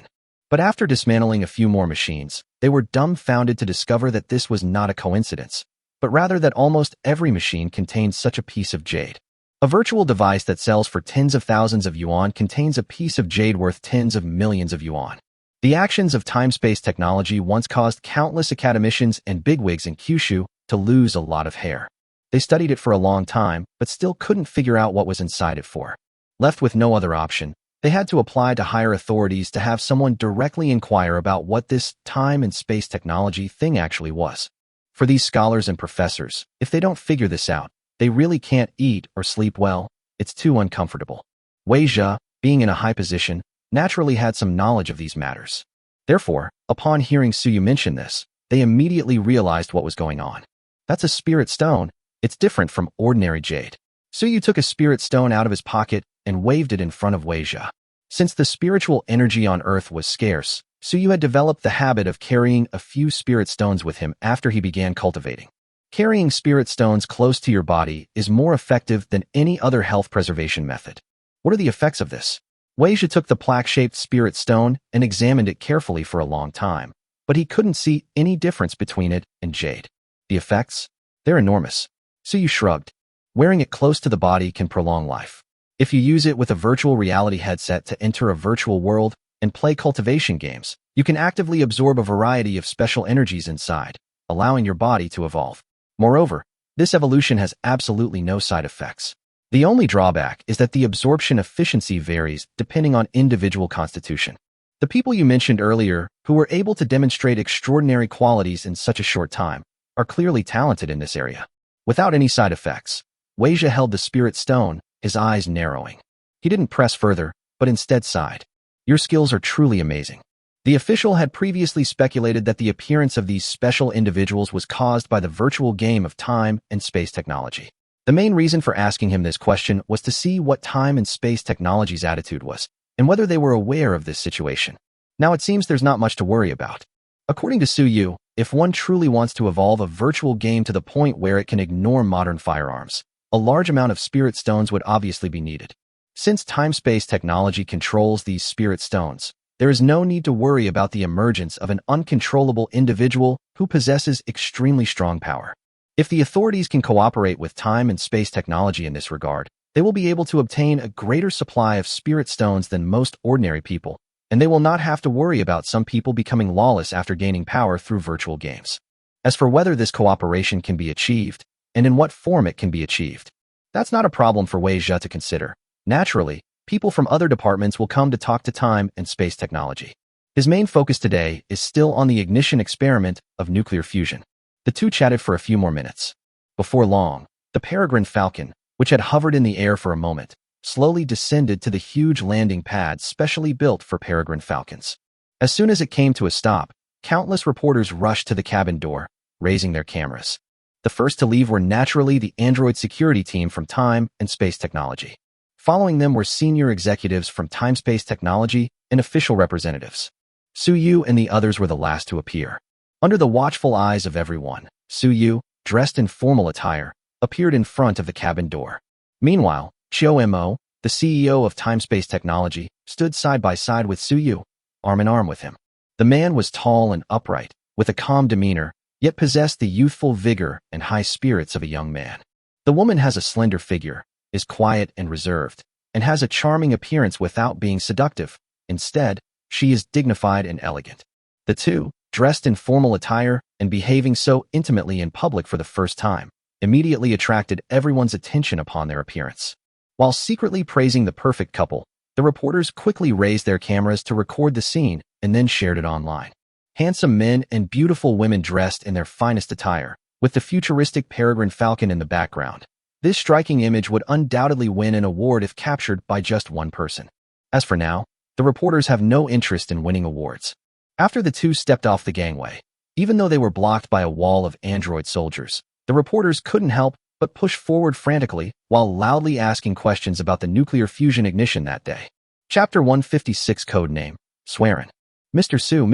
But after dismantling a few more machines, they were dumbfounded to discover that this was not a coincidence, but rather that almost every machine contained such a piece of jade. A virtual device that sells for tens of thousands of yuan contains a piece of jade worth tens of millions of yuan. The actions of time-space technology once caused countless academicians and bigwigs in Kyushu to lose a lot of hair. They studied it for a long time, but still couldn't figure out what was inside it for. Left with no other option, they had to apply to higher authorities to have someone directly inquire about what this time and space technology thing actually was. For these scholars and professors, if they don't figure this out, they really can't eat or sleep well. It's too uncomfortable. Wei Zhe, being in a high position, naturally had some knowledge of these matters. Therefore, upon hearing Suyu mention this, they immediately realized what was going on. That's a spirit stone. It's different from ordinary jade. Suyu took a spirit stone out of his pocket and waved it in front of Wei Zhe. Since the spiritual energy on Earth was scarce, Suyu had developed the habit of carrying a few spirit stones with him after he began cultivating. Carrying spirit stones close to your body is more effective than any other health preservation method. What are the effects of this? Wei Zhe took the plaque-shaped spirit stone and examined it carefully for a long time, but he couldn't see any difference between it and jade. The effects? They're enormous. Suyu shrugged. Wearing it close to the body can prolong life. If you use it with a virtual reality headset to enter a virtual world and play cultivation games, you can actively absorb a variety of special energies inside, allowing your body to evolve. Moreover, this evolution has absolutely no side effects. The only drawback is that the absorption efficiency varies depending on individual constitution. The people you mentioned earlier, who were able to demonstrate extraordinary qualities in such a short time, are clearly talented in this area. Without any side effects, Wei Zhe held the spirit stone, his eyes narrowing. He didn't press further, but instead sighed. Your skills are truly amazing. The official had previously speculated that the appearance of these special individuals was caused by the virtual game of time and space technology. The main reason for asking him this question was to see what time and space technology's attitude was, and whether they were aware of this situation. Now it seems there's not much to worry about. According to Suyu, if one truly wants to evolve a virtual game to the point where it can ignore modern firearms, a large amount of spirit stones would obviously be needed. Since time-space technology controls these spirit stones, there is no need to worry about the emergence of an uncontrollable individual who possesses extremely strong power. If the authorities can cooperate with time and space technology in this regard, they will be able to obtain a greater supply of spirit stones than most ordinary people, and they will not have to worry about some people becoming lawless after gaining power through virtual games. As for whether this cooperation can be achieved, and in what form it can be achieved, that's not a problem for Wei Zhe to consider. Naturally, people from other departments will come to talk to time and space technology. His main focus today is still on the ignition experiment of nuclear fusion. The two chatted for a few more minutes. Before long, the peregrine falcon, which had hovered in the air for a moment, slowly descended to the huge landing pad specially built for peregrine falcons. As soon as it came to a stop, countless reporters rushed to the cabin door, raising their cameras. The first to leave were naturally the android security team from time and space technology. Following them were senior executives from time-space technology and official representatives. Suyu and the others were the last to appear. Under the watchful eyes of everyone, Suyu, dressed in formal attire, appeared in front of the cabin door. Meanwhile, Chiu Mo, the CEO of time-space technology, stood side by side with Suyu, arm in arm with him. The man was tall and upright, with a calm demeanor, yet possessed the youthful vigor and high spirits of a young man. The woman has a slender figure, is quiet and reserved, and has a charming appearance without being seductive. Instead, she is dignified and elegant. The two, dressed in formal attire and behaving so intimately in public for the first time, immediately attracted everyone's attention upon their appearance. While secretly praising the perfect couple, the reporters quickly raised their cameras to record the scene and then shared it online. Handsome men and beautiful women dressed in their finest attire, with the futuristic peregrine falcon in the background. This striking image would undoubtedly win an award if captured by just one person. As for now, the reporters have no interest in winning awards. After the two stepped off the gangway, even though they were blocked by a wall of android soldiers, the reporters couldn't help but push forward frantically while loudly asking questions about the nuclear fusion ignition that day. Chapter 156 Codename, Swearin'. Mr. Su,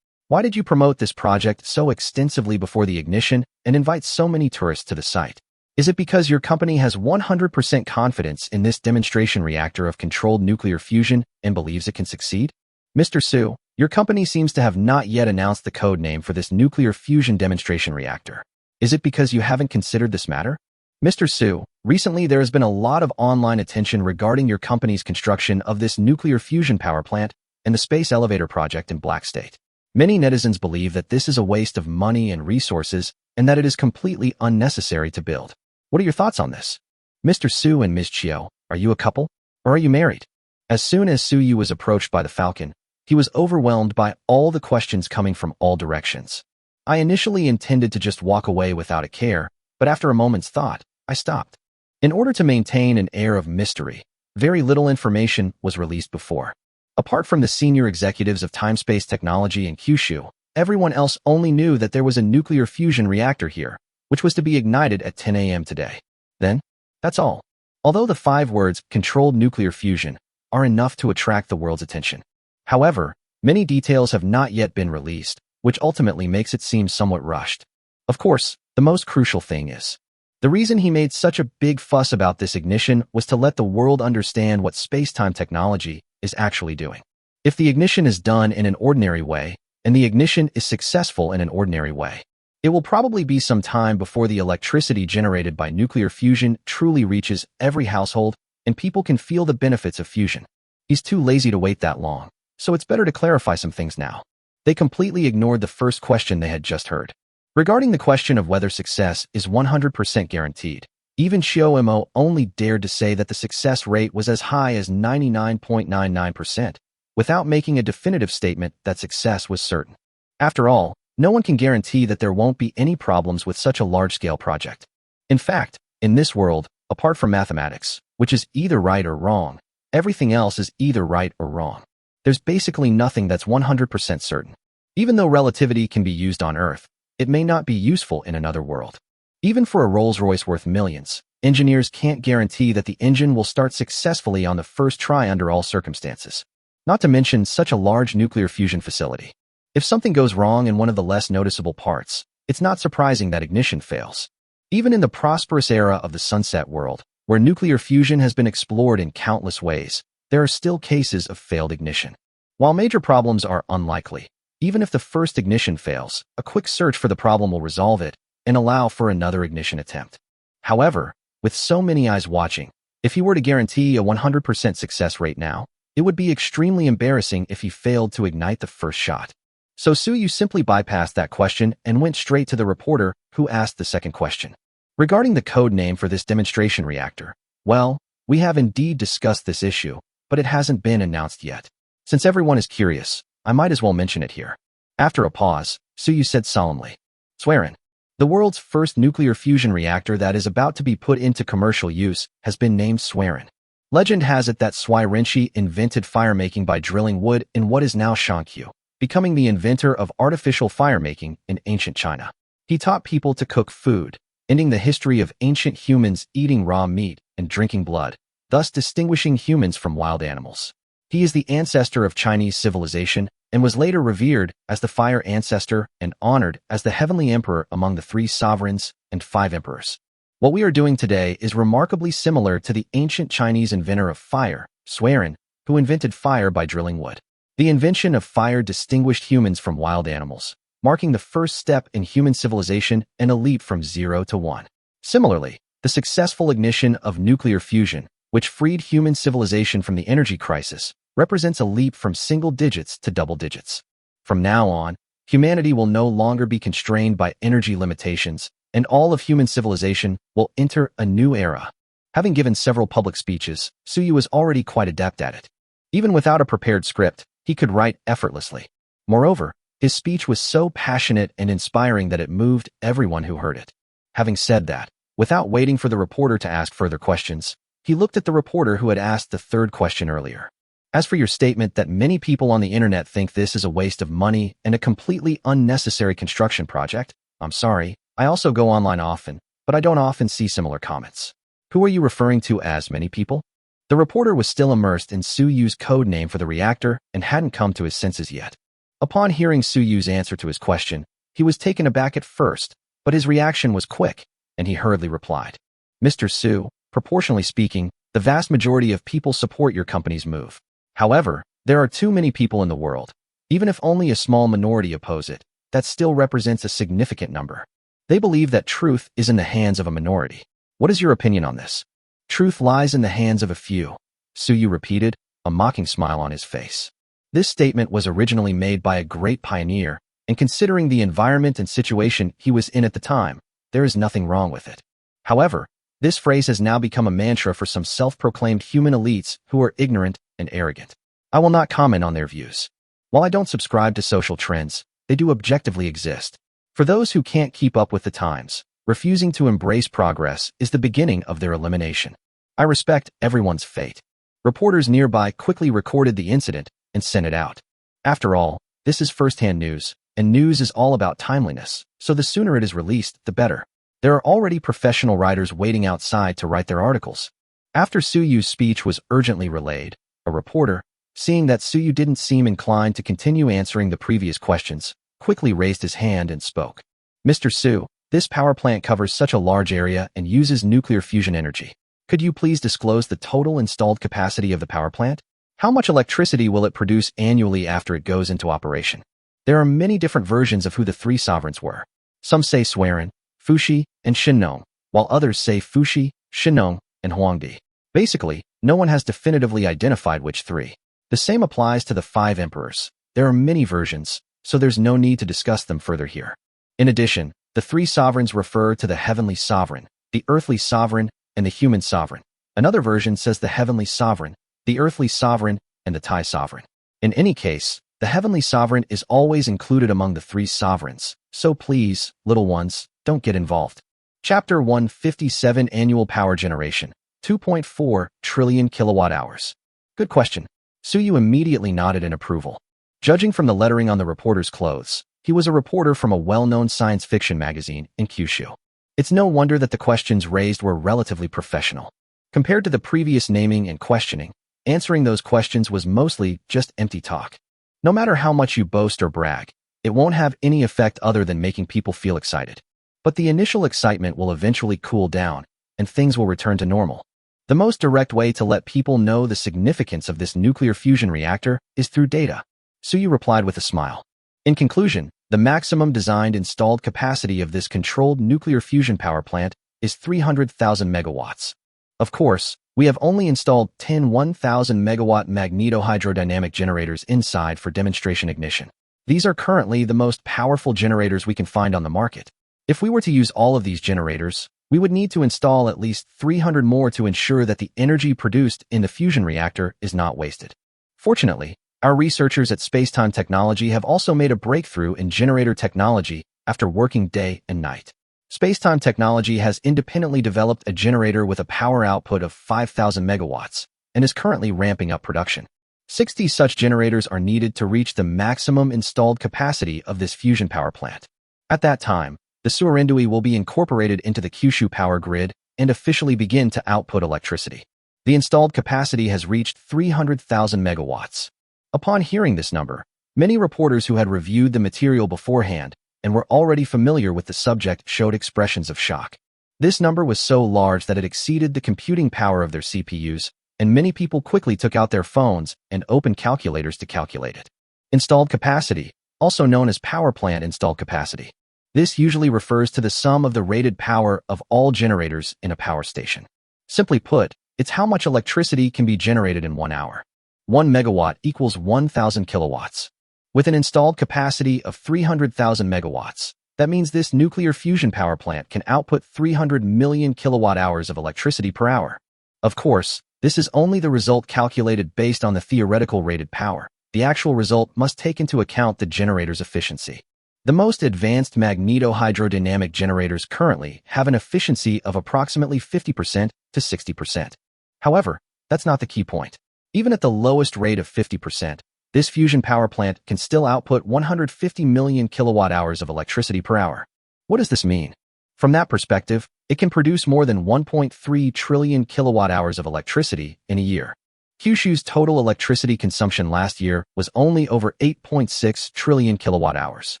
why did you promote this project so extensively before the ignition and invite so many tourists to the site? Is it because your company has 100% confidence in this demonstration reactor of controlled nuclear fusion and believes it can succeed? Mr. Su, Your company seems to have not yet announced the code name for this nuclear fusion demonstration reactor. Is it because you haven't considered this matter? Mr. Su, recently there has been a lot of online attention regarding your company's construction of this nuclear fusion power plant and the space elevator project in Black State. Many netizens believe that this is a waste of money and resources and that it is completely unnecessary to build. What are your thoughts on this? Mr. Su and Ms. Chiu, are you a couple? Or are you married? As soon as Su Yu was approached by the Falcon, he was overwhelmed by all the questions coming from all directions. I initially intended to just walk away without a care, but after a moment's thought, I stopped. In order to maintain an air of mystery, very little information was released before. Apart from the senior executives of time-space technology in Kyushu, everyone else only knew that there was a nuclear fusion reactor here, which was to be ignited at 10 a.m. today. Then, that's all. Although the 5 words "controlled nuclear fusion" are enough to attract the world's attention. However, many details have not yet been released, which ultimately makes it seem somewhat rushed. Of course, the most crucial thing is, the reason he made such a big fuss about this ignition was to let the world understand what space-time technology is actually doing. If the ignition is done in an ordinary way, and the ignition is successful in an ordinary way, it will probably be some time before the electricity generated by nuclear fusion truly reaches every household and people can feel the benefits of fusion. He's too lazy to wait that long, so it's better to clarify some things now. They completely ignored the first question they had just heard. Regarding the question of whether success is 100% guaranteed, even Xiao only dared to say that the success rate was as high as 99.99%, without making a definitive statement that success was certain. After all, no one can guarantee that there won't be any problems with such a large-scale project. In fact, in this world, apart from mathematics, which is either right or wrong, everything else is either right or wrong. There's basically nothing that's 100% certain. Even though relativity can be used on Earth, it may not be useful in another world. Even for a Rolls-Royce worth millions, engineers can't guarantee that the engine will start successfully on the first try under all circumstances. Not to mention such a large nuclear fusion facility. If something goes wrong in one of the less noticeable parts, it's not surprising that ignition fails. Even in the prosperous era of the sunset world, where nuclear fusion has been explored in countless ways, there are still cases of failed ignition. While major problems are unlikely, even if the first ignition fails, a quick search for the problem will resolve it and allow for another ignition attempt. However, with so many eyes watching, if he were to guarantee a 100% success rate now, it would be extremely embarrassing if he failed to ignite the first shot. So Su Yu simply bypassed that question and went straight to the reporter who asked the second question. Regarding the code name for this demonstration reactor, well, we have indeed discussed this issue, but it hasn't been announced yet. Since everyone is curious, I might as well mention it here. After a pause, Su Yu said solemnly, "Swearin. The world's first nuclear fusion reactor that is about to be put into commercial use has been named Swearin. Legend has it that Sui Rinchi invented firemaking by drilling wood in what is now Shankyu, becoming the inventor of artificial firemaking in ancient China. He taught people to cook food, ending the history of ancient humans eating raw meat and drinking blood, thus distinguishing humans from wild animals. He is the ancestor of Chinese civilization and was later revered as the fire ancestor and honored as the heavenly emperor among the 3 sovereigns and 5 emperors. What we are doing today is remarkably similar to the ancient Chinese inventor of fire, Swearin, who invented fire by drilling wood. The invention of fire distinguished humans from wild animals, marking the first step in human civilization and a leap from 0 to 1. Similarly, the successful ignition of nuclear fusion, which freed human civilization from the energy crisis, represents a leap from single digits to double digits. From now on, humanity will no longer be constrained by energy limitations, and all of human civilization will enter a new era. Having given several public speeches, Su Yu was already quite adept at it. Even without a prepared script, he could write effortlessly. Moreover, his speech was so passionate and inspiring that it moved everyone who heard it. Having said that, without waiting for the reporter to ask further questions, he looked at the reporter who had asked the third question earlier. As for your statement that many people on the internet think this is a waste of money and a completely unnecessary construction project, I'm sorry, I also go online often, but I don't often see similar comments. Who are you referring to as many people? The reporter was still immersed in Su Yu's code name for the reactor and hadn't come to his senses yet. Upon hearing Su Yu's answer to his question, he was taken aback at first, but his reaction was quick, and he hurriedly replied, "Mr. Su, proportionally speaking, the vast majority of people support your company's move. However, there are too many people in the world. Even if only a small minority oppose it, that still represents a significant number. They believe that truth is in the hands of a minority. What is your opinion on this? Truth lies in the hands of a few, Suyu repeated, a mocking smile on his face. This statement was originally made by a great pioneer, and considering the environment and situation he was in at the time, there is nothing wrong with it. However, this phrase has now become a mantra for some self-proclaimed human elites who are ignorant and arrogant. I will not comment on their views. While I don't subscribe to social trends, they do objectively exist. For those who can't keep up with the times, refusing to embrace progress is the beginning of their elimination. I respect everyone's fate. Reporters nearby quickly recorded the incident and sent it out. After all, this is first-hand news, and news is all about timeliness, so the sooner it is released, the better. There are already professional writers waiting outside to write their articles. After Suyu's speech was urgently relayed, a reporter, seeing that Suyu didn't seem inclined to continue answering the previous questions, quickly raised his hand and spoke. Mr. Su, this power plant covers such a large area and uses nuclear fusion energy. Could you please disclose the total installed capacity of the power plant? How much electricity will it produce annually after it goes into operation? There are many different versions of who the three sovereigns were. Some say Swerin, Fuxi, and Shinnong, while others say Fuxi, Shinnong, and Huangdi. Basically, no one has definitively identified which three. The same applies to the 5 emperors. There are many versions, so there's no need to discuss them further here. In addition, the 3 sovereigns refer to the heavenly sovereign, the earthly sovereign, and the human sovereign. Another version says the heavenly sovereign, the earthly sovereign, and the Thai sovereign. In any case, the heavenly sovereign is always included among the 3 sovereigns, so please, little ones, don't get involved. Chapter 157 Annual Power Generation, 2.4 trillion kilowatt-hours. Good question. Suyu immediately nodded in approval. Judging from the lettering on the reporter's clothes, he was a reporter from a well-known science fiction magazine in Kyushu. It's no wonder that the questions raised were relatively professional. Compared to the previous naming and questioning, answering those questions was mostly just empty talk. No matter how much you boast or brag, it won't have any effect other than making people feel excited. But the initial excitement will eventually cool down, and things will return to normal. The most direct way to let people know the significance of this nuclear fusion reactor is through data. Suyu replied with a smile. In conclusion, the maximum designed installed capacity of this controlled nuclear fusion power plant is 300,000 megawatts. Of course, we have only installed 10 1,000 megawatt magneto-hydrodynamic generators inside for demonstration ignition. These are currently the most powerful generators we can find on the market. If we were to use all of these generators, we would need to install at least 300 more to ensure that the energy produced in the fusion reactor is not wasted. Fortunately, our researchers at Spacetime Technology have also made a breakthrough in generator technology after working day and night. Spacetime Technology has independently developed a generator with a power output of 5,000 megawatts and is currently ramping up production. 60 such generators are needed to reach the maximum installed capacity of this fusion power plant. At that time, the Suarindui will be incorporated into the Kyushu power grid and officially begin to output electricity. The installed capacity has reached 300,000 megawatts. Upon hearing this number, many reporters who had reviewed the material beforehand and were already familiar with the subject showed expressions of shock. This number was so large that it exceeded the computing power of their CPUs, and many people quickly took out their phones and opened calculators to calculate it. Installed capacity, also known as power plant installed capacity. This usually refers to the sum of the rated power of all generators in a power station. Simply put, it's how much electricity can be generated in 1 hour. 1 megawatt equals 1,000 kilowatts. With an installed capacity of 300,000 megawatts, that means this nuclear fusion power plant can output 300 million kilowatt hours of electricity per hour. Of course, this is only the result calculated based on the theoretical rated power. The actual result must take into account the generator's efficiency. The most advanced magneto-hydrodynamic generators currently have an efficiency of approximately 50% to 60%. However, that's not the key point. Even at the lowest rate of 50%, this fusion power plant can still output 150 million kilowatt hours of electricity per hour. What does this mean? From that perspective, it can produce more than 1.3 trillion kilowatt hours of electricity in a year. Kyushu's total electricity consumption last year was only over 8.6 trillion kilowatt hours.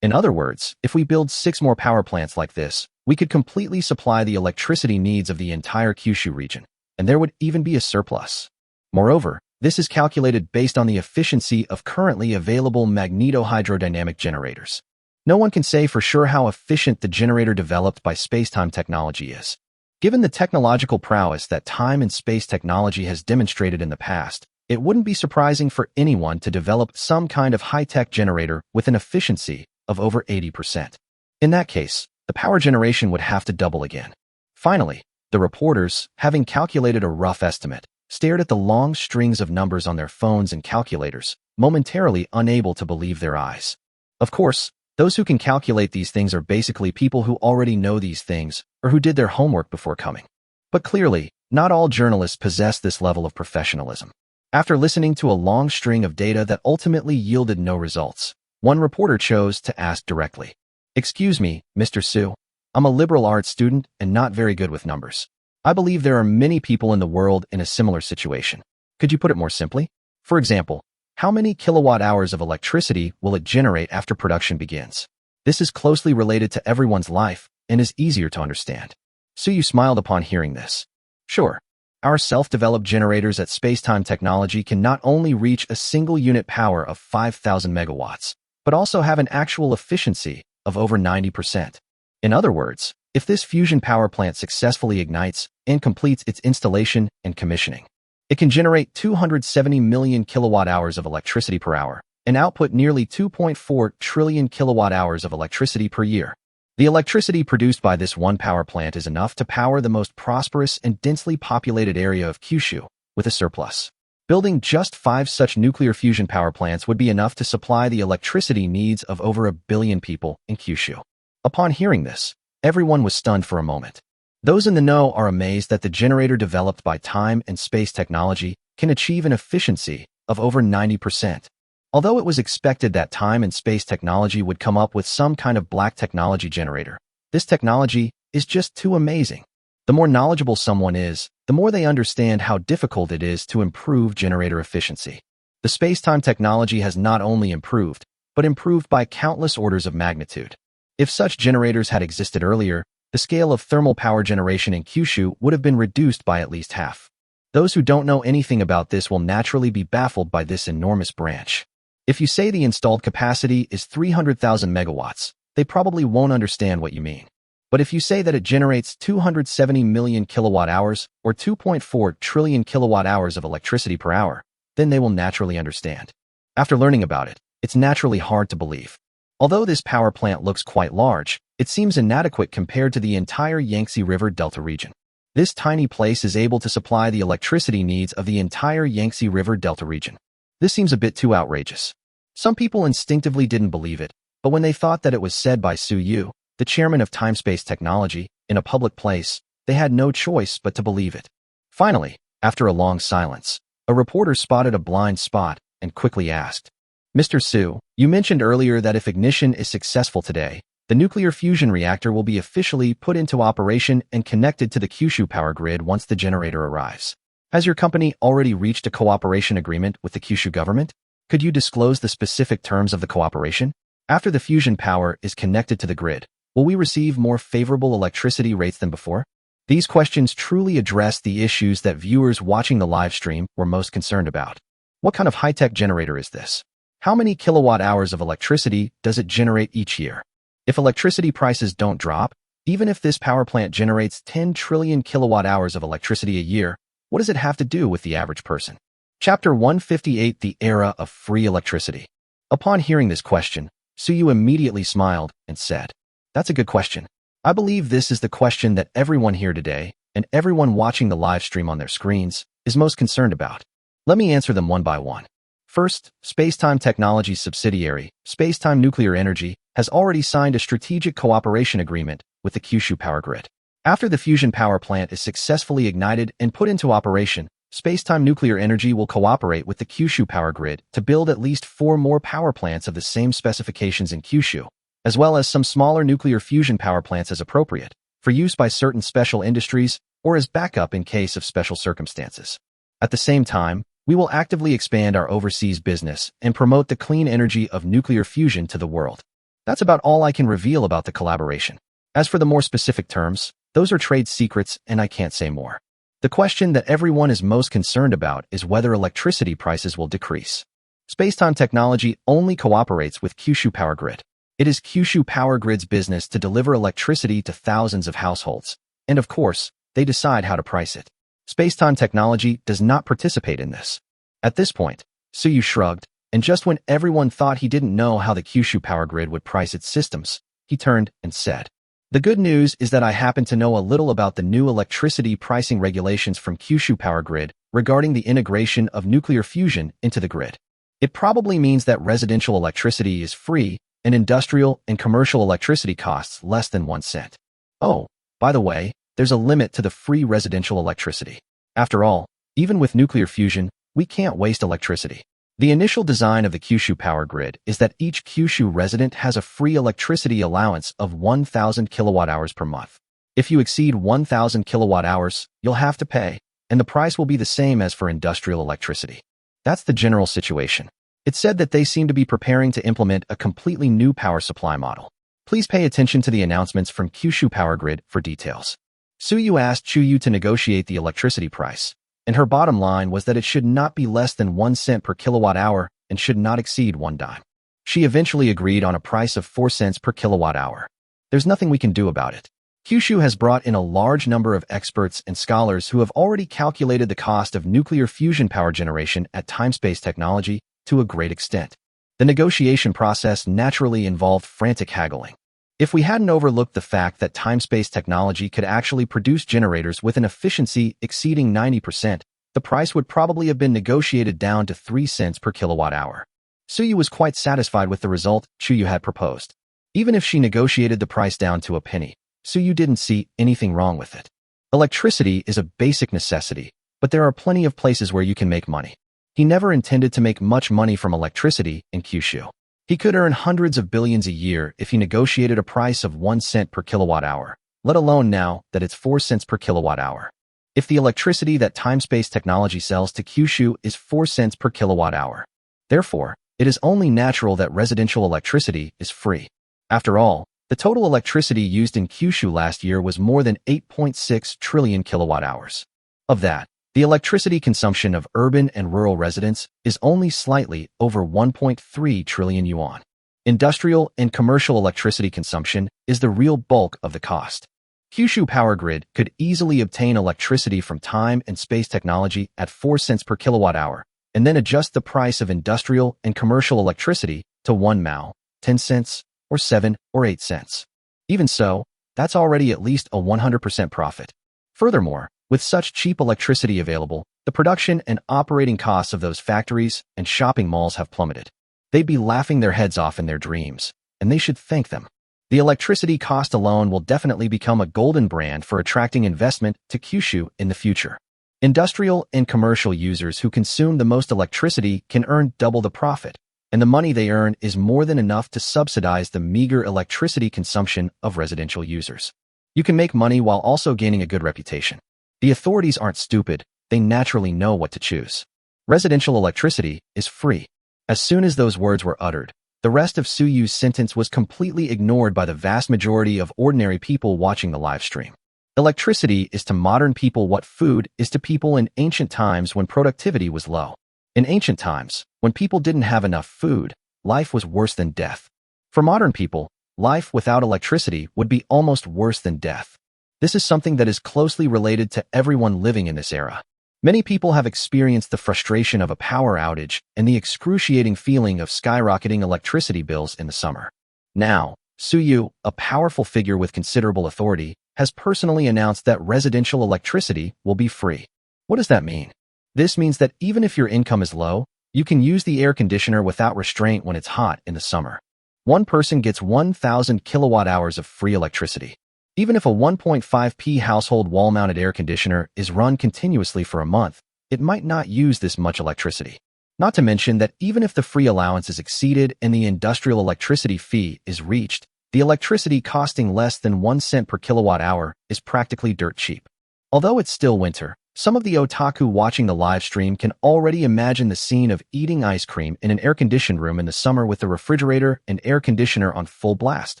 In other words, if we build 6 more power plants like this, we could completely supply the electricity needs of the entire Kyushu region, and there would even be a surplus. Moreover, This is calculated based on the efficiency of currently available magnetohydrodynamic generators. No one can say for sure how efficient the generator developed by Spacetime technology is. Given the technological prowess that time and space technology has demonstrated in the past, it wouldn't be surprising for anyone to develop some kind of high-tech generator with an efficiency of over 80%. In that case, the power generation would have to double again. Finally, the reporters, having calculated a rough estimate, stared at the long strings of numbers on their phones and calculators, momentarily unable to believe their eyes. Of course, those who can calculate these things are basically people who already know these things or who did their homework before coming. But clearly, not all journalists possess this level of professionalism. After listening to a long string of data that ultimately yielded no results, one reporter chose to ask directly, "Excuse me, Mr. Su, I'm a liberal arts student and not very good with numbers. I believe there are many people in the world in a similar situation. Could you put it more simply? For example, how many kilowatt-hours of electricity will it generate after production begins? This is closely related to everyone's life and is easier to understand." Suyu smiled upon hearing this. Sure, our self-developed generators at Spacetime Technology can not only reach a single unit power of 5,000 megawatts, but also have an actual efficiency of over 90%. In other words, if this fusion power plant successfully ignites and completes its installation and commissioning, it can generate 270 million kilowatt-hours of electricity per hour and output nearly 2.4 trillion kilowatt-hours of electricity per year. The electricity produced by this one power plant is enough to power the most prosperous and densely populated area of Kyushu with a surplus. Building just 5 such nuclear fusion power plants would be enough to supply the electricity needs of over 1 billion people in Kyushu. Upon hearing this, everyone was stunned for a moment. Those in the know are amazed that the generator developed by time and space technology can achieve an efficiency of over 90%. Although it was expected that time and space technology would come up with some kind of black technology generator, this technology is just too amazing. The more knowledgeable someone is, the more they understand how difficult it is to improve generator efficiency. The space-time technology has not only improved, but improved by countless orders of magnitude. If such generators had existed earlier, the scale of thermal power generation in Kyushu would have been reduced by at least half. Those who don't know anything about this will naturally be baffled by this enormous branch. If you say the installed capacity is 300,000 megawatts, they probably won't understand what you mean. But if you say that it generates 270 million kilowatt hours or 2.4 trillion kilowatt hours of electricity per hour, then they will naturally understand. After learning about it, it's naturally hard to believe. Although this power plant looks quite large, it seems inadequate compared to the entire Yangtze River Delta region. This tiny place is able to supply the electricity needs of the entire Yangtze River Delta region. This seems a bit too outrageous. Some people instinctively didn't believe it, but when they thought that it was said by Su Yu, the chairman of Time-Space Technology, in a public place, they had no choice but to believe it. Finally, after a long silence, a reporter spotted a blind spot and quickly asked, "Mr. Su, you mentioned earlier that if ignition is successful today, the nuclear fusion reactor will be officially put into operation and connected to the Kyushu power grid once the generator arrives. Has your company already reached a cooperation agreement with the Kyushu government? Could you disclose the specific terms of the cooperation? After the fusion power is connected to the grid, will we receive more favorable electricity rates than before?" These questions truly address the issues that viewers watching the live stream were most concerned about. What kind of high-tech generator is this? How many kilowatt hours of electricity does it generate each year? If electricity prices don't drop, even if this power plant generates 10 trillion kilowatt hours of electricity a year, what does it have to do with the average person? Chapter 158, The Era of Free Electricity. Upon hearing this question, Suyu immediately smiled and said, "That's a good question. I believe this is the question that everyone here today, and everyone watching the live stream on their screens, is most concerned about. Let me answer them one by one. First, Spacetime Technology's subsidiary, Spacetime Nuclear Energy, has already signed a strategic cooperation agreement with the Kyushu power grid. After the fusion power plant is successfully ignited and put into operation, Spacetime Nuclear Energy will cooperate with the Kyushu power grid to build at least 4 more power plants of the same specifications in Kyushu, as well as some smaller nuclear fusion power plants as appropriate, for use by certain special industries or as backup in case of special circumstances. At the same time, we will actively expand our overseas business and promote the clean energy of nuclear fusion to the world. That's about all I can reveal about the collaboration. As for the more specific terms, those are trade secrets and I can't say more. The question that everyone is most concerned about is whether electricity prices will decrease. Spacetime Technology only cooperates with Kyushu Power Grid. It is Kyushu Power Grid's business to deliver electricity to thousands of households, and of course, they decide how to price it. Spacetime Technology does not participate in this. At this point, Suyu shrugged, and just when everyone thought he didn't know how the Kyushu Power Grid would price its systems, he turned and said, "The good news is that I happen to know a little about the new electricity pricing regulations from Kyushu Power Grid regarding the integration of nuclear fusion into the grid. It probably means that residential electricity is free and industrial and commercial electricity costs less than 1 cent. Oh, by the way, there's a limit to the free residential electricity. After all, even with nuclear fusion, we can't waste electricity. The initial design of the Kyushu Power Grid is that each Kyushu resident has a free electricity allowance of 1,000 kilowatt-hours per month. If you exceed 1,000 kilowatt-hours, you'll have to pay, and the price will be the same as for industrial electricity. That's the general situation. It said that they seem to be preparing to implement a completely new power supply model. Please pay attention to the announcements from Kyushu Power Grid for details." Suyu asked Chuyu to negotiate the electricity price, and her bottom line was that it should not be less than 1 cent per kilowatt-hour and should not exceed 1 dime. She eventually agreed on a price of 4 cents per kilowatt-hour. There's nothing we can do about it. Kyushu has brought in a large number of experts and scholars who have already calculated the cost of nuclear fusion power generation at time-space technology to a great extent. The negotiation process naturally involved frantic haggling. If we hadn't overlooked the fact that time-space technology could actually produce generators with an efficiency exceeding 90%, the price would probably have been negotiated down to 3 cents per kilowatt-hour. Suyu was quite satisfied with the result Chuyu had proposed. Even if she negotiated the price down to a penny, Suyu didn't see anything wrong with it. Electricity is a basic necessity, but there are plenty of places where you can make money. He never intended to make much money from electricity in Kyushu. He could earn hundreds of billions a year if he negotiated a price of 1 cent per kilowatt-hour, let alone now that it's 4 cents per kilowatt-hour. If the electricity that time-space technology sells to Kyushu is 4 cents per kilowatt-hour, therefore, it is only natural that residential electricity is free. After all, the total electricity used in Kyushu last year was more than 8.6 trillion kilowatt-hours. Of that, the electricity consumption of urban and rural residents is only slightly over 1.3 trillion yuan. Industrial and commercial electricity consumption is the real bulk of the cost. Kyushu Power Grid could easily obtain electricity from time and space technology at 4 cents per kilowatt-hour, and then adjust the price of industrial and commercial electricity to 1 mao, 10 cents, or 7 or 8 cents. Even so, that's already at least a 100% profit. Furthermore, with such cheap electricity available, the production and operating costs of those factories and shopping malls have plummeted. They'd be laughing their heads off in their dreams, and they should thank them. The electricity cost alone will definitely become a golden brand for attracting investment to Kyushu in the future. Industrial and commercial users who consume the most electricity can earn double the profit, and the money they earn is more than enough to subsidize the meager electricity consumption of residential users. You can make money while also gaining a good reputation. The authorities aren't stupid, they naturally know what to choose. Residential electricity is free. As soon as those words were uttered, the rest of Suyu's sentence was completely ignored by the vast majority of ordinary people watching the live stream. Electricity is to modern people what food is to people in ancient times when productivity was low. In ancient times, when people didn't have enough food, life was worse than death. For modern people, life without electricity would be almost worse than death. This is something that is closely related to everyone living in this era. Many people have experienced the frustration of a power outage and the excruciating feeling of skyrocketing electricity bills in the summer. Now, Suyu, a powerful figure with considerable authority, has personally announced that residential electricity will be free. What does that mean? This means that even if your income is low, you can use the air conditioner without restraint when it's hot in the summer. One person gets 1,000 kilowatt-hours of free electricity. Even if a 1.5p household wall-mounted air conditioner is run continuously for a month, it might not use this much electricity. Not to mention that even if the free allowance is exceeded and the industrial electricity fee is reached, the electricity costing less than 1 cent per kilowatt-hour is practically dirt cheap. Although it's still winter, some of the otaku watching the live stream can already imagine the scene of eating ice cream in an air-conditioned room in the summer with the refrigerator and air conditioner on full blast,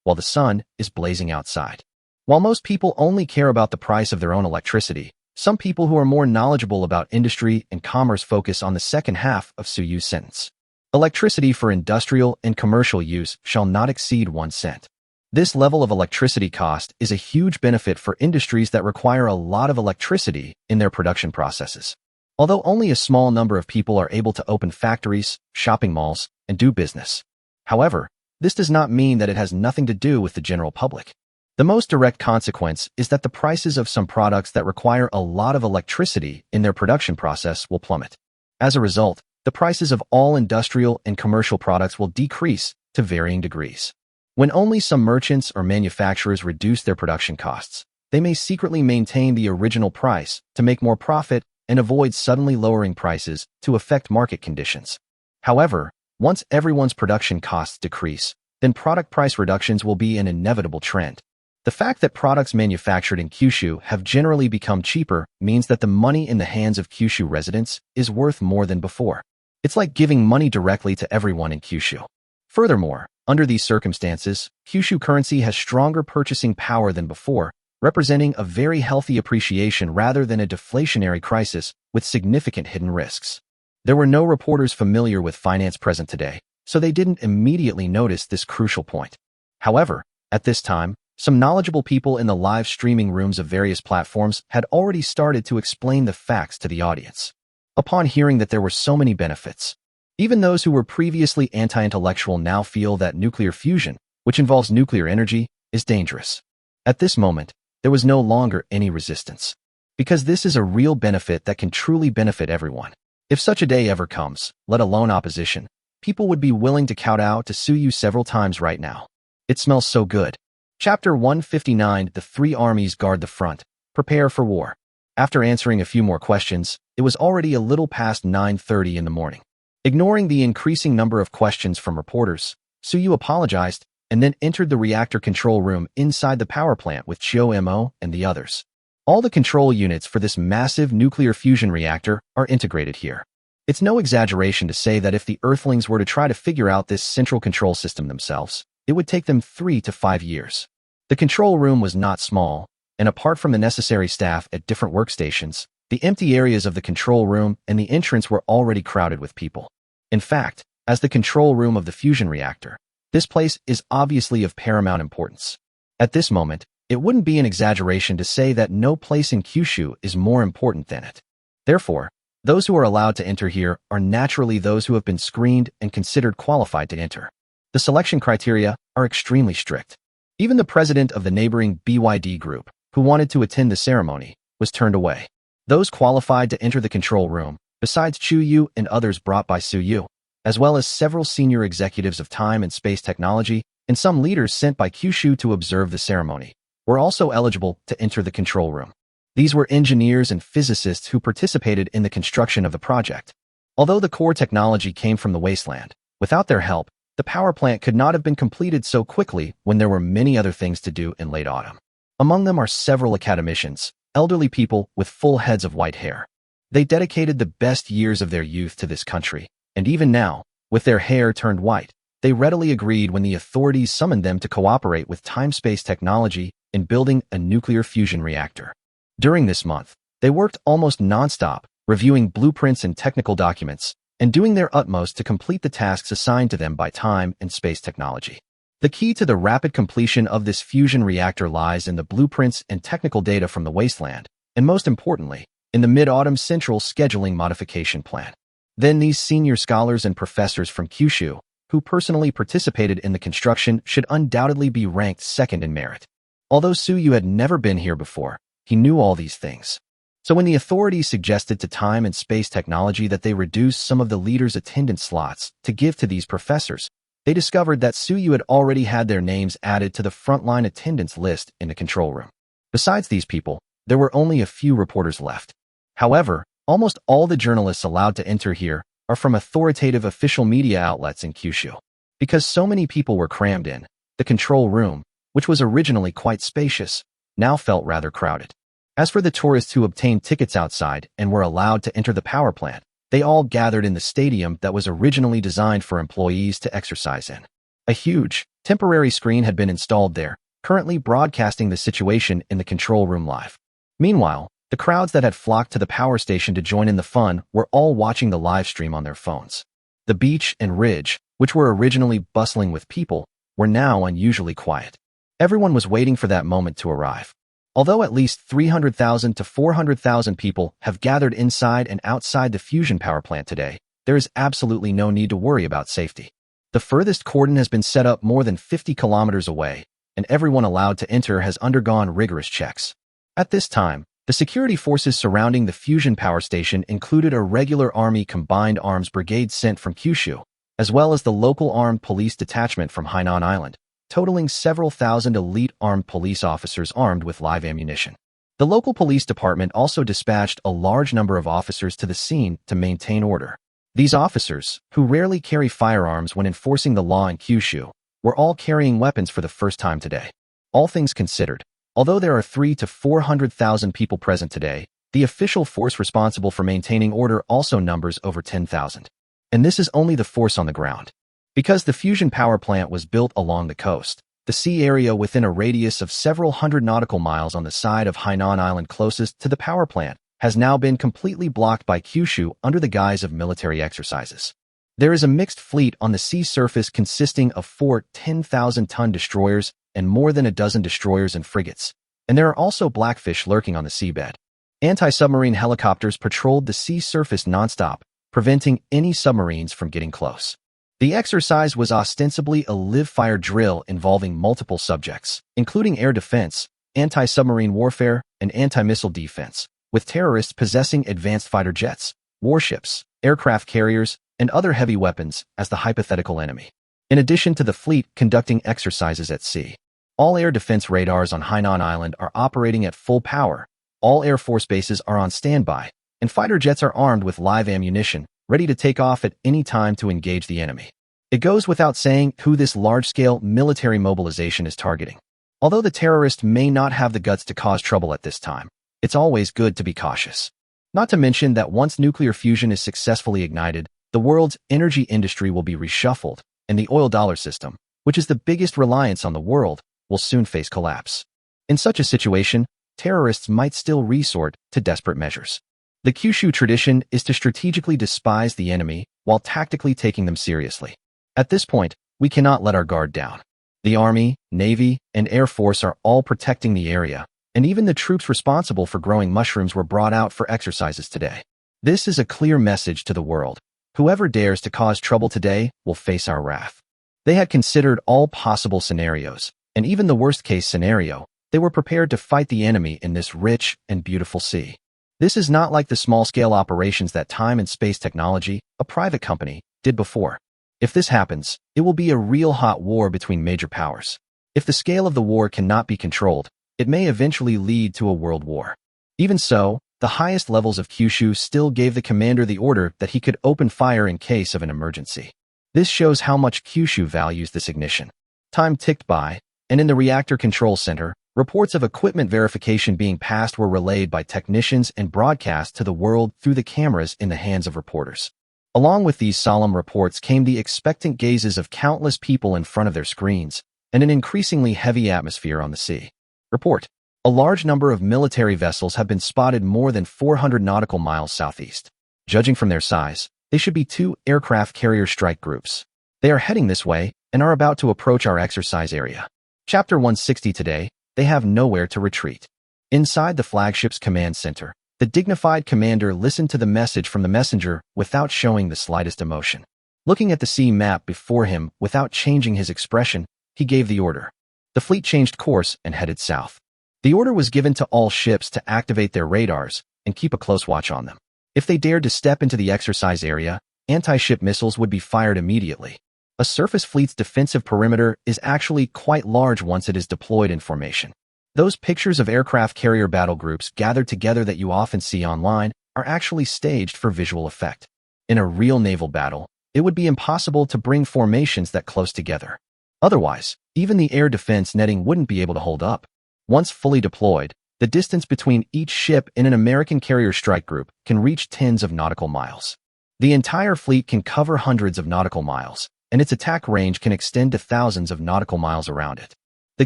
while the sun is blazing outside. While most people only care about the price of their own electricity, Some people who are more knowledgeable about industry and commerce focus on the second half of Suyu's sentence. Electricity for industrial and commercial use shall not exceed 1 cent. This level of electricity cost is a huge benefit for industries that require a lot of electricity in their production processes. Although only a small number of people are able to open factories, shopping malls, and do business. However, this does not mean that it has nothing to do with the general public. The most direct consequence is that the prices of some products that require a lot of electricity in their production process will plummet. As a result, the prices of all industrial and commercial products will decrease to varying degrees. When only some merchants or manufacturers reduce their production costs, they may secretly maintain the original price to make more profit and avoid suddenly lowering prices to affect market conditions. However, once everyone's production costs decrease, then product price reductions will be an inevitable trend. The fact that products manufactured in Kyushu have generally become cheaper means that the money in the hands of Kyushu residents is worth more than before. It's like giving money directly to everyone in Kyushu. Furthermore, under these circumstances, Kyushu currency has stronger purchasing power than before, representing a very healthy appreciation rather than a deflationary crisis with significant hidden risks. There were no reporters familiar with finance present today, so they didn't immediately notice this crucial point. However, at this time, some knowledgeable people in the live streaming rooms of various platforms had already started to explain the facts to the audience. Upon hearing that there were so many benefits, even those who were previously anti-intellectual now feel that nuclear fusion, which involves nuclear energy, is dangerous. At this moment, there was no longer any resistance, because this is a real benefit that can truly benefit everyone. If such a day ever comes, let alone opposition, people would be willing to kowtow to Suyu several times right now. It smells so good. Chapter 159. The three armies guard the front. Prepare for war. After answering a few more questions, it was already a little past 9:30 in the morning. Ignoring the increasing number of questions from reporters, Suyu apologized and then entered the reactor control room inside the power plant with Chio-mo and the others. All the control units for this massive nuclear fusion reactor are integrated here. It's no exaggeration to say that if the Earthlings were to try to figure out this central control system themselves, it would take them 3 to 5 years. The control room was not small, and apart from the necessary staff at different workstations, the empty areas of the control room and the entrance were already crowded with people. In fact, as the control room of the fusion reactor, this place is obviously of paramount importance. At this moment, it wouldn't be an exaggeration to say that no place in Kyushu is more important than it. Therefore, those who are allowed to enter here are naturally those who have been screened and considered qualified to enter. The selection criteria are extremely strict. Even the president of the neighboring BYD group, who wanted to attend the ceremony, was turned away. Those qualified to enter the control room, besides Chuyu and others brought by Suyu, as well as several senior executives of time and space technology, and some leaders sent by Kyushu to observe the ceremony, were also eligible to enter the control room. These were engineers and physicists who participated in the construction of the project. Although the core technology came from the wasteland, without their help, the power plant could not have been completed so quickly when there were many other things to do in late autumn. Among them are several academicians, elderly people with full heads of white hair. They dedicated the best years of their youth to this country, and even now, with their hair turned white, they readily agreed when the authorities summoned them to cooperate with time-space technology in building a nuclear fusion reactor. During this month, they worked almost non-stop, reviewing blueprints and technical documents, and doing their utmost to complete the tasks assigned to them by time and space technology. The key to the rapid completion of this fusion reactor lies in the blueprints and technical data from the wasteland, and most importantly, in the mid-autumn central scheduling modification plan. Then these senior scholars and professors from Kyushu, who personally participated in the construction, should undoubtedly be ranked second in merit. Although Suyu had never been here before, he knew all these things. So when the authorities suggested to time and space technology that they reduce some of the leaders' attendance slots to give to these professors, they discovered that Suyu had already had their names added to the frontline attendance list in the control room. Besides these people, there were only a few reporters left. However, almost all the journalists allowed to enter here are from authoritative official media outlets in Kyushu. Because so many people were crammed in, the control room, which was originally quite spacious, now felt rather crowded. As for the tourists who obtained tickets outside and were allowed to enter the power plant, they all gathered in the stadium that was originally designed for employees to exercise in. A huge, temporary screen had been installed there, currently broadcasting the situation in the control room live. Meanwhile, The crowds that had flocked to the power station to join in the fun were all watching the live stream on their phones. The beach and ridge, which were originally bustling with people, were now unusually quiet. Everyone was waiting for that moment to arrive. Although at least 300,000 to 400,000 people have gathered inside and outside the fusion power plant today, there is absolutely no need to worry about safety. The furthest cordon has been set up more than 50 kilometers away, and everyone allowed to enter has undergone rigorous checks. At this time, the security forces surrounding the fusion power station included a regular Army Combined Arms Brigade sent from Kyushu, as well as the local armed police detachment from Hainan Island, totaling several thousand elite armed police officers armed with live ammunition. The local police department also dispatched a large number of officers to the scene to maintain order. These officers, who rarely carry firearms when enforcing the law in Kyushu, were all carrying weapons for the first time today. All things considered, although there are 300,000 to 400,000 people present today, the official force responsible for maintaining order also numbers over 10,000. And this is only the force on the ground. Because the fusion power plant was built along the coast, the sea area within a radius of several hundred nautical miles on the side of Hainan Island closest to the power plant has now been completely blocked by Kyushu under the guise of military exercises. There is a mixed fleet on the sea surface consisting of 4 10,000-ton destroyers and more than a dozen destroyers and frigates, and there are also blackfish lurking on the seabed. Anti-submarine helicopters patrolled the sea surface nonstop, preventing any submarines from getting close. The exercise was ostensibly a live-fire drill involving multiple subjects, including air defense, anti-submarine warfare, and anti-missile defense, with terrorists possessing advanced fighter jets, warships, aircraft carriers, and other heavy weapons as the hypothetical enemy. In addition to the fleet conducting exercises at sea, all air defense radars on Hainan Island are operating at full power, all Air Force bases are on standby, and fighter jets are armed with live ammunition, ready to take off at any time to engage the enemy. It goes without saying who this large-scale military mobilization is targeting. Although the terrorists may not have the guts to cause trouble at this time, it's always good to be cautious. Not to mention that once nuclear fusion is successfully ignited, the world's energy industry will be reshuffled, and the oil dollar system, which is the biggest reliance on the world, will soon face collapse. In such a situation, terrorists might still resort to desperate measures. The Kyushu tradition is to strategically despise the enemy while tactically taking them seriously. At this point, we cannot let our guard down. The Army, Navy, and Air Force are all protecting the area, and even the troops responsible for growing mushrooms were brought out for exercises today. This is a clear message to the world. Whoever dares to cause trouble today will face our wrath. They had considered all possible scenarios, and even the worst-case scenario. They were prepared to fight the enemy in this rich and beautiful sea. This is not like the small-scale operations that Time and Space Technology, a private company, did before. If this happens, it will be a real hot war between major powers. If the scale of the war cannot be controlled, it may eventually lead to a world war. Even so, the highest levels of Kyushu still gave the commander the order that he could open fire in case of an emergency. This shows how much Kyushu values this ignition. Time ticked by, and in the reactor control center, reports of equipment verification being passed were relayed by technicians and broadcast to the world through the cameras in the hands of reporters. Along with these solemn reports came the expectant gazes of countless people in front of their screens, and an increasingly heavy atmosphere on the sea. Report: a large number of military vessels have been spotted more than 400 nautical miles southeast. Judging from their size, they should be 2 aircraft carrier strike groups. They are heading this way and are about to approach our exercise area. Chapter 160 today, they have nowhere to retreat. Inside the flagship's command center, the dignified commander listened to the message from the messenger without showing the slightest emotion. Looking at the sea map before him without changing his expression, he gave the order. The fleet changed course and headed south. The order was given to all ships to activate their radars and keep a close watch on them. If they dared to step into the exercise area, anti-ship missiles would be fired immediately. A surface fleet's defensive perimeter is actually quite large once it is deployed in formation. Those pictures of aircraft carrier battle groups gathered together that you often see online are actually staged for visual effect. In a real naval battle, it would be impossible to bring formations that close together. Otherwise, even the air defense netting wouldn't be able to hold up. Once fully deployed, the distance between each ship in an American carrier strike group can reach tens of nautical miles. The entire fleet can cover hundreds of nautical miles, and its attack range can extend to thousands of nautical miles around it. The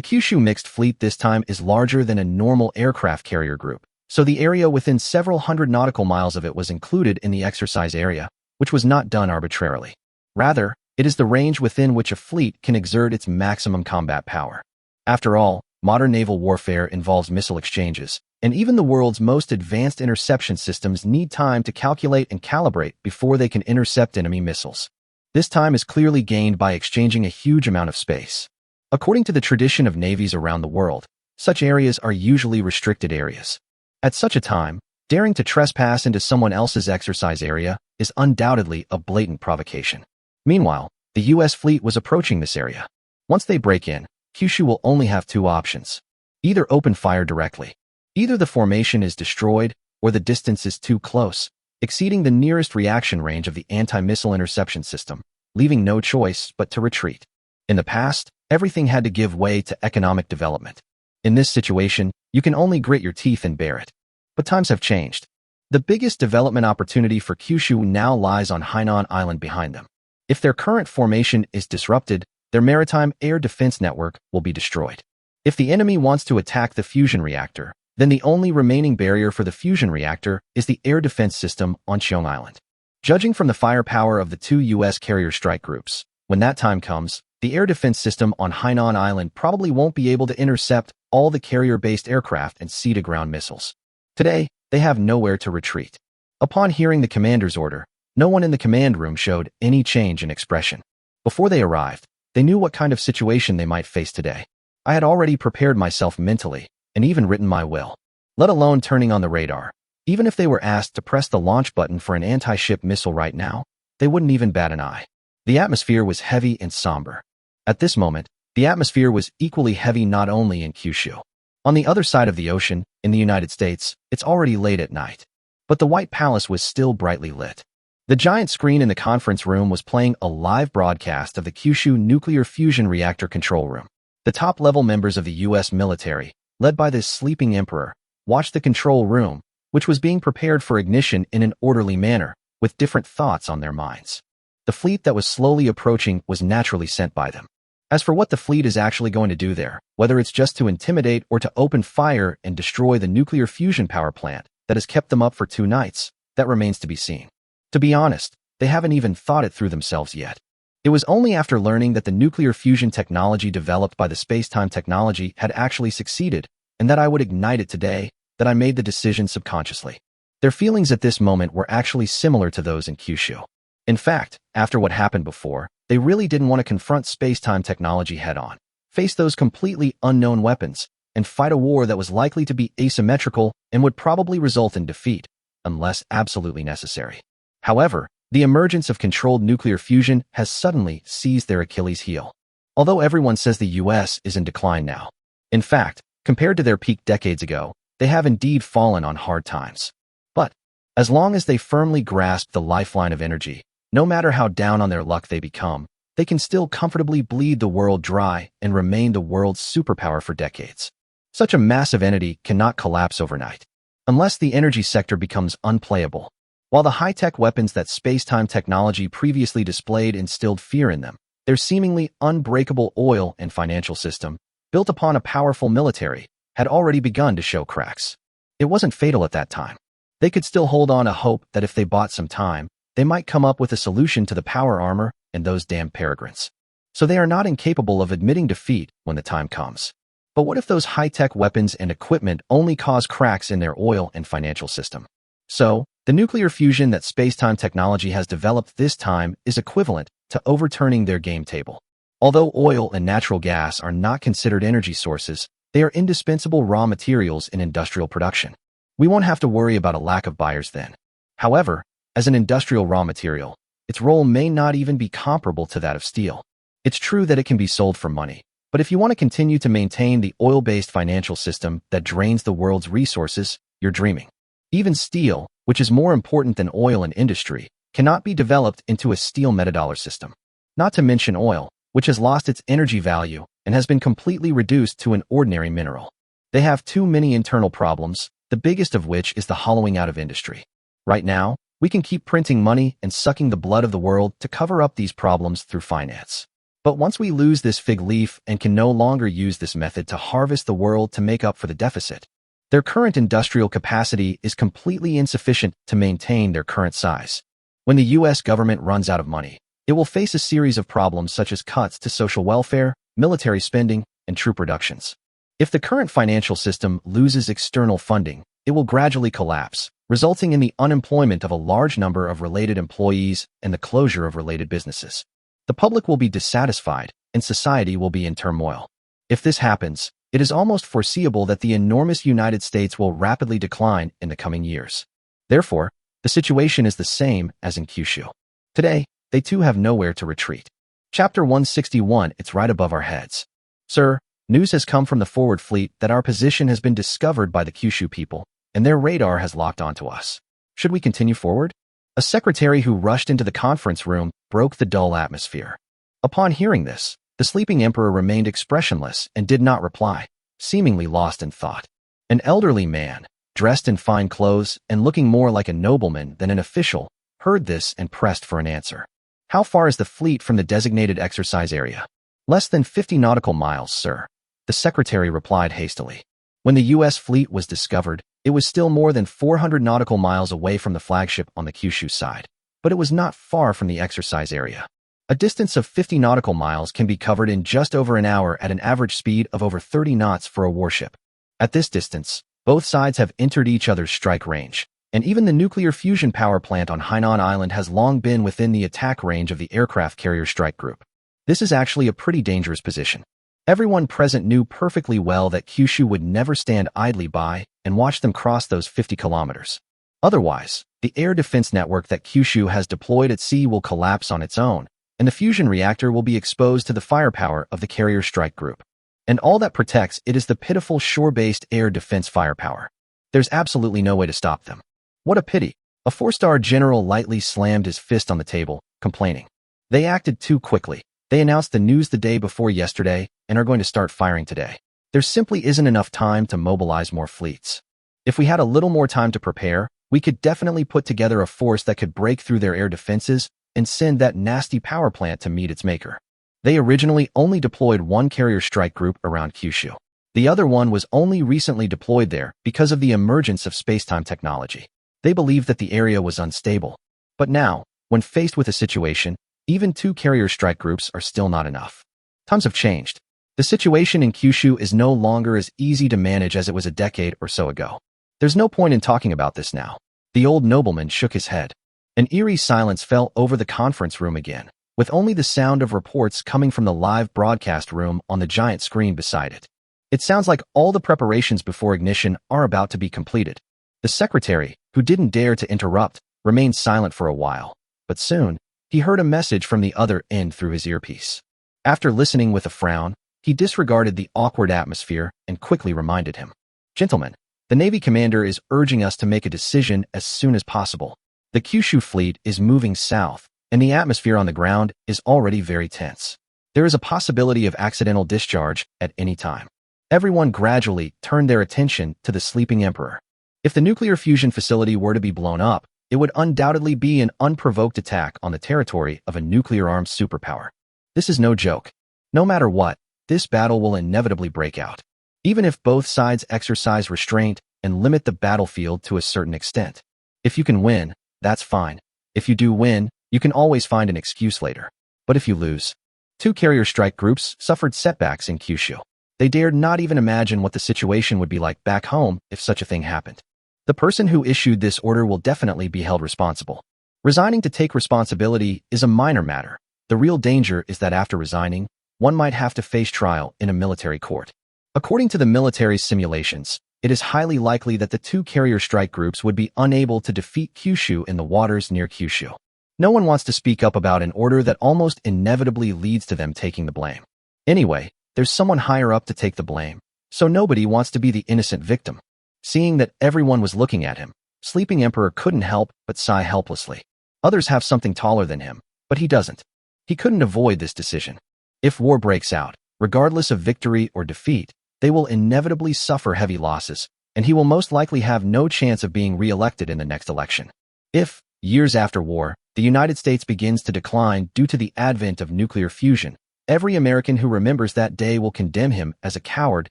Kyushu mixed fleet this time is larger than a normal aircraft carrier group, So the area within several hundred nautical miles of it was included in the exercise area, which was not done arbitrarily. Rather, it is the range within which a fleet can exert its maximum combat power. After all, modern naval warfare involves missile exchanges, and even the world's most advanced interception systems need time to calculate and calibrate before they can intercept enemy missiles. This time is clearly gained by exchanging a huge amount of space. According to the tradition of navies around the world, such areas are usually restricted areas. At such a time, daring to trespass into someone else's exercise area is undoubtedly a blatant provocation. Meanwhile, the U.S. fleet was approaching this area. Once they break in, Kyushu will only have two options. Either open fire directly. Either the formation is destroyed, or the distance is too close, exceeding the nearest reaction range of the anti-missile interception system, leaving no choice but to retreat. In the past, everything had to give way to economic development. In this situation, you can only grit your teeth and bear it. But times have changed. The biggest development opportunity for Kyushu now lies on Hainan Island behind them. If their current formation is disrupted, their maritime air defense network will be destroyed. If the enemy wants to attack the fusion reactor, then the only remaining barrier for the fusion reactor is the air defense system on Cheong Island. Judging from the firepower of the two U.S. carrier strike groups, when that time comes, the air defense system on Hainan Island probably won't be able to intercept all the carrier-based aircraft and sea-to-ground missiles. Today, they have nowhere to retreat. Upon hearing the commander's order, no one in the command room showed any change in expression. Before they arrived, they knew what kind of situation they might face today. I had already prepared myself mentally, and even written my will. Let alone turning on the radar. Even if they were asked to press the launch button for an anti-ship missile right now, they wouldn't even bat an eye. The atmosphere was heavy and somber. At this moment, the atmosphere was equally heavy not only in Kyushu. On the other side of the ocean, in the United States, it's already late at night. But the White Palace was still brightly lit. The giant screen in the conference room was playing a live broadcast of the Kyushu nuclear fusion reactor control room. The top-level members of the U.S. military, led by this sleeping emperor, watched the control room, which was being prepared for ignition in an orderly manner, with different thoughts on their minds. The fleet that was slowly approaching was naturally sent by them. As for what the fleet is actually going to do there, whether it's just to intimidate or to open fire and destroy the nuclear fusion power plant that has kept them up for 2 nights, that remains to be seen. To be honest, they haven't even thought it through themselves yet. It was only after learning that the nuclear fusion technology developed by the Spacetime technology had actually succeeded, and that I would ignite it today, that I made the decision subconsciously. Their feelings at this moment were actually similar to those in Kyushu. In fact, after what happened before, they really didn't want to confront Spacetime technology head-on, face those completely unknown weapons, and fight a war that was likely to be asymmetrical and would probably result in defeat, unless absolutely necessary. However, the emergence of controlled nuclear fusion has suddenly seized their Achilles heel. Although everyone says the US is in decline now. In fact, compared to their peak decades ago, they have indeed fallen on hard times. But, as long as they firmly grasp the lifeline of energy, no matter how down on their luck they become, they can still comfortably bleed the world dry and remain the world's superpower for decades. Such a massive entity cannot collapse overnight, unless the energy sector becomes unplayable. While the high-tech weapons that Spacetime technology previously displayed instilled fear in them, their seemingly unbreakable oil and financial system, built upon a powerful military, had already begun to show cracks. It wasn't fatal at that time. They could still hold on to hope that if they bought some time, they might come up with a solution to the power armor and those damn peregrines. So they are not incapable of admitting defeat when the time comes. But what if those high-tech weapons and equipment only cause cracks in their oil and financial system? So, the nuclear fusion that Spacetime technology has developed this time is equivalent to overturning their game table. Although oil and natural gas are not considered energy sources, they are indispensable raw materials in industrial production. We won't have to worry about a lack of buyers then. However, as an industrial raw material, its role may not even be comparable to that of steel. It's true that it can be sold for money, but if you want to continue to maintain the oil-based financial system that drains the world's resources, you're dreaming. Even steel, which is more important than oil in industry, cannot be developed into a steel metadollar system. Not to mention oil, which has lost its energy value and has been completely reduced to an ordinary mineral. They have too many internal problems, the biggest of which is the hollowing out of industry. Right now, we can keep printing money and sucking the blood of the world to cover up these problems through finance. But once we lose this fig leaf and can no longer use this method to harvest the world to make up for the deficit, Their current industrial capacity is completely insufficient to maintain their current size. When the U.S. government runs out of money, it will face a series of problems such as cuts to social welfare, military spending, and troop reductions. If the current financial system loses external funding, it will gradually collapse, resulting in the unemployment of a large number of related employees and the closure of related businesses. The public will be dissatisfied, and society will be in turmoil. If this happens, it is almost foreseeable that the enormous United States will rapidly decline in the coming years. Therefore, the situation is the same as in Kyushu. Today, they too have nowhere to retreat. Chapter 161, it's right above our heads. Sir, news has come from the forward fleet that our position has been discovered by the Kyushu people, and their radar has locked onto us. Should we continue forward? A secretary who rushed into the conference room broke the dull atmosphere. Upon hearing this, the sleeping emperor remained expressionless and did not reply, seemingly lost in thought. An elderly man, dressed in fine clothes and looking more like a nobleman than an official, heard this and pressed for an answer. How far is the fleet from the designated exercise area? Less than 50 nautical miles, sir. The secretary replied hastily. When the U.S. fleet was discovered, it was still more than 400 nautical miles away from the flagship on the Kyushu side, but it was not far from the exercise area. A distance of 50 nautical miles can be covered in just over an hour at an average speed of over 30 knots for a warship. At this distance, both sides have entered each other's strike range, and even the nuclear fusion power plant on Hainan Island has long been within the attack range of the aircraft carrier strike group. This is actually a pretty dangerous position. Everyone present knew perfectly well that Kyushu would never stand idly by and watch them cross those 50 kilometers. Otherwise, the air defense network that Kyushu has deployed at sea will collapse on its own, and the fusion reactor will be exposed to the firepower of the carrier strike group. And all that protects it is the pitiful shore-based air defense firepower. There's absolutely no way to stop them. What a pity. A 4-star general lightly slammed his fist on the table, complaining. They acted too quickly. They announced the news the day before yesterday and are going to start firing today. There simply isn't enough time to mobilize more fleets. If we had a little more time to prepare, we could definitely put together a force that could break through their air defenses and send that nasty power plant to meet its maker. They originally only deployed one carrier strike group around Kyushu. The other one was only recently deployed there because of the emergence of spacetime technology. They believed that the area was unstable. But now, when faced with a situation, even 2 carrier strike groups are still not enough. Times have changed. The situation in Kyushu is no longer as easy to manage as it was a decade or so ago. There's no point in talking about this now. The old nobleman shook his head. An eerie silence fell over the conference room again, with only the sound of reports coming from the live broadcast room on the giant screen beside it. It sounds like all the preparations before ignition are about to be completed. The secretary, who didn't dare to interrupt, remained silent for a while, but soon, he heard a message from the other end through his earpiece. After listening with a frown, he disregarded the awkward atmosphere and quickly reminded him. Gentlemen, the Navy commander is urging us to make a decision as soon as possible. The Kyushu fleet is moving south, and the atmosphere on the ground is already very tense. There is a possibility of accidental discharge at any time. Everyone gradually turned their attention to the sleeping emperor. If the nuclear fusion facility were to be blown up, it would undoubtedly be an unprovoked attack on the territory of a nuclear-armed superpower. This is no joke. No matter what, this battle will inevitably break out. Even if both sides exercise restraint and limit the battlefield to a certain extent. If you can win, that's fine. If you do win, you can always find an excuse later. But if you lose, 2 carrier strike groups suffered setbacks in Kyushu. They dared not even imagine what the situation would be like back home if such a thing happened. The person who issued this order will definitely be held responsible. Resigning to take responsibility is a minor matter. The real danger is that after resigning, one might have to face trial in a military court. According to the military's simulations, it is highly likely that the 2 carrier strike groups would be unable to defeat Kyushu in the waters near Kyushu. No one wants to speak up about an order that almost inevitably leads to them taking the blame. Anyway, there's someone higher up to take the blame, so nobody wants to be the innocent victim. Seeing that everyone was looking at him, Sleeping Emperor couldn't help but sigh helplessly. Others have something taller than him, but he doesn't. He couldn't avoid this decision. If war breaks out, regardless of victory or defeat, they will inevitably suffer heavy losses, and he will most likely have no chance of being re-elected in the next election. If, years after war, the United States begins to decline due to the advent of nuclear fusion, every American who remembers that day will condemn him as a coward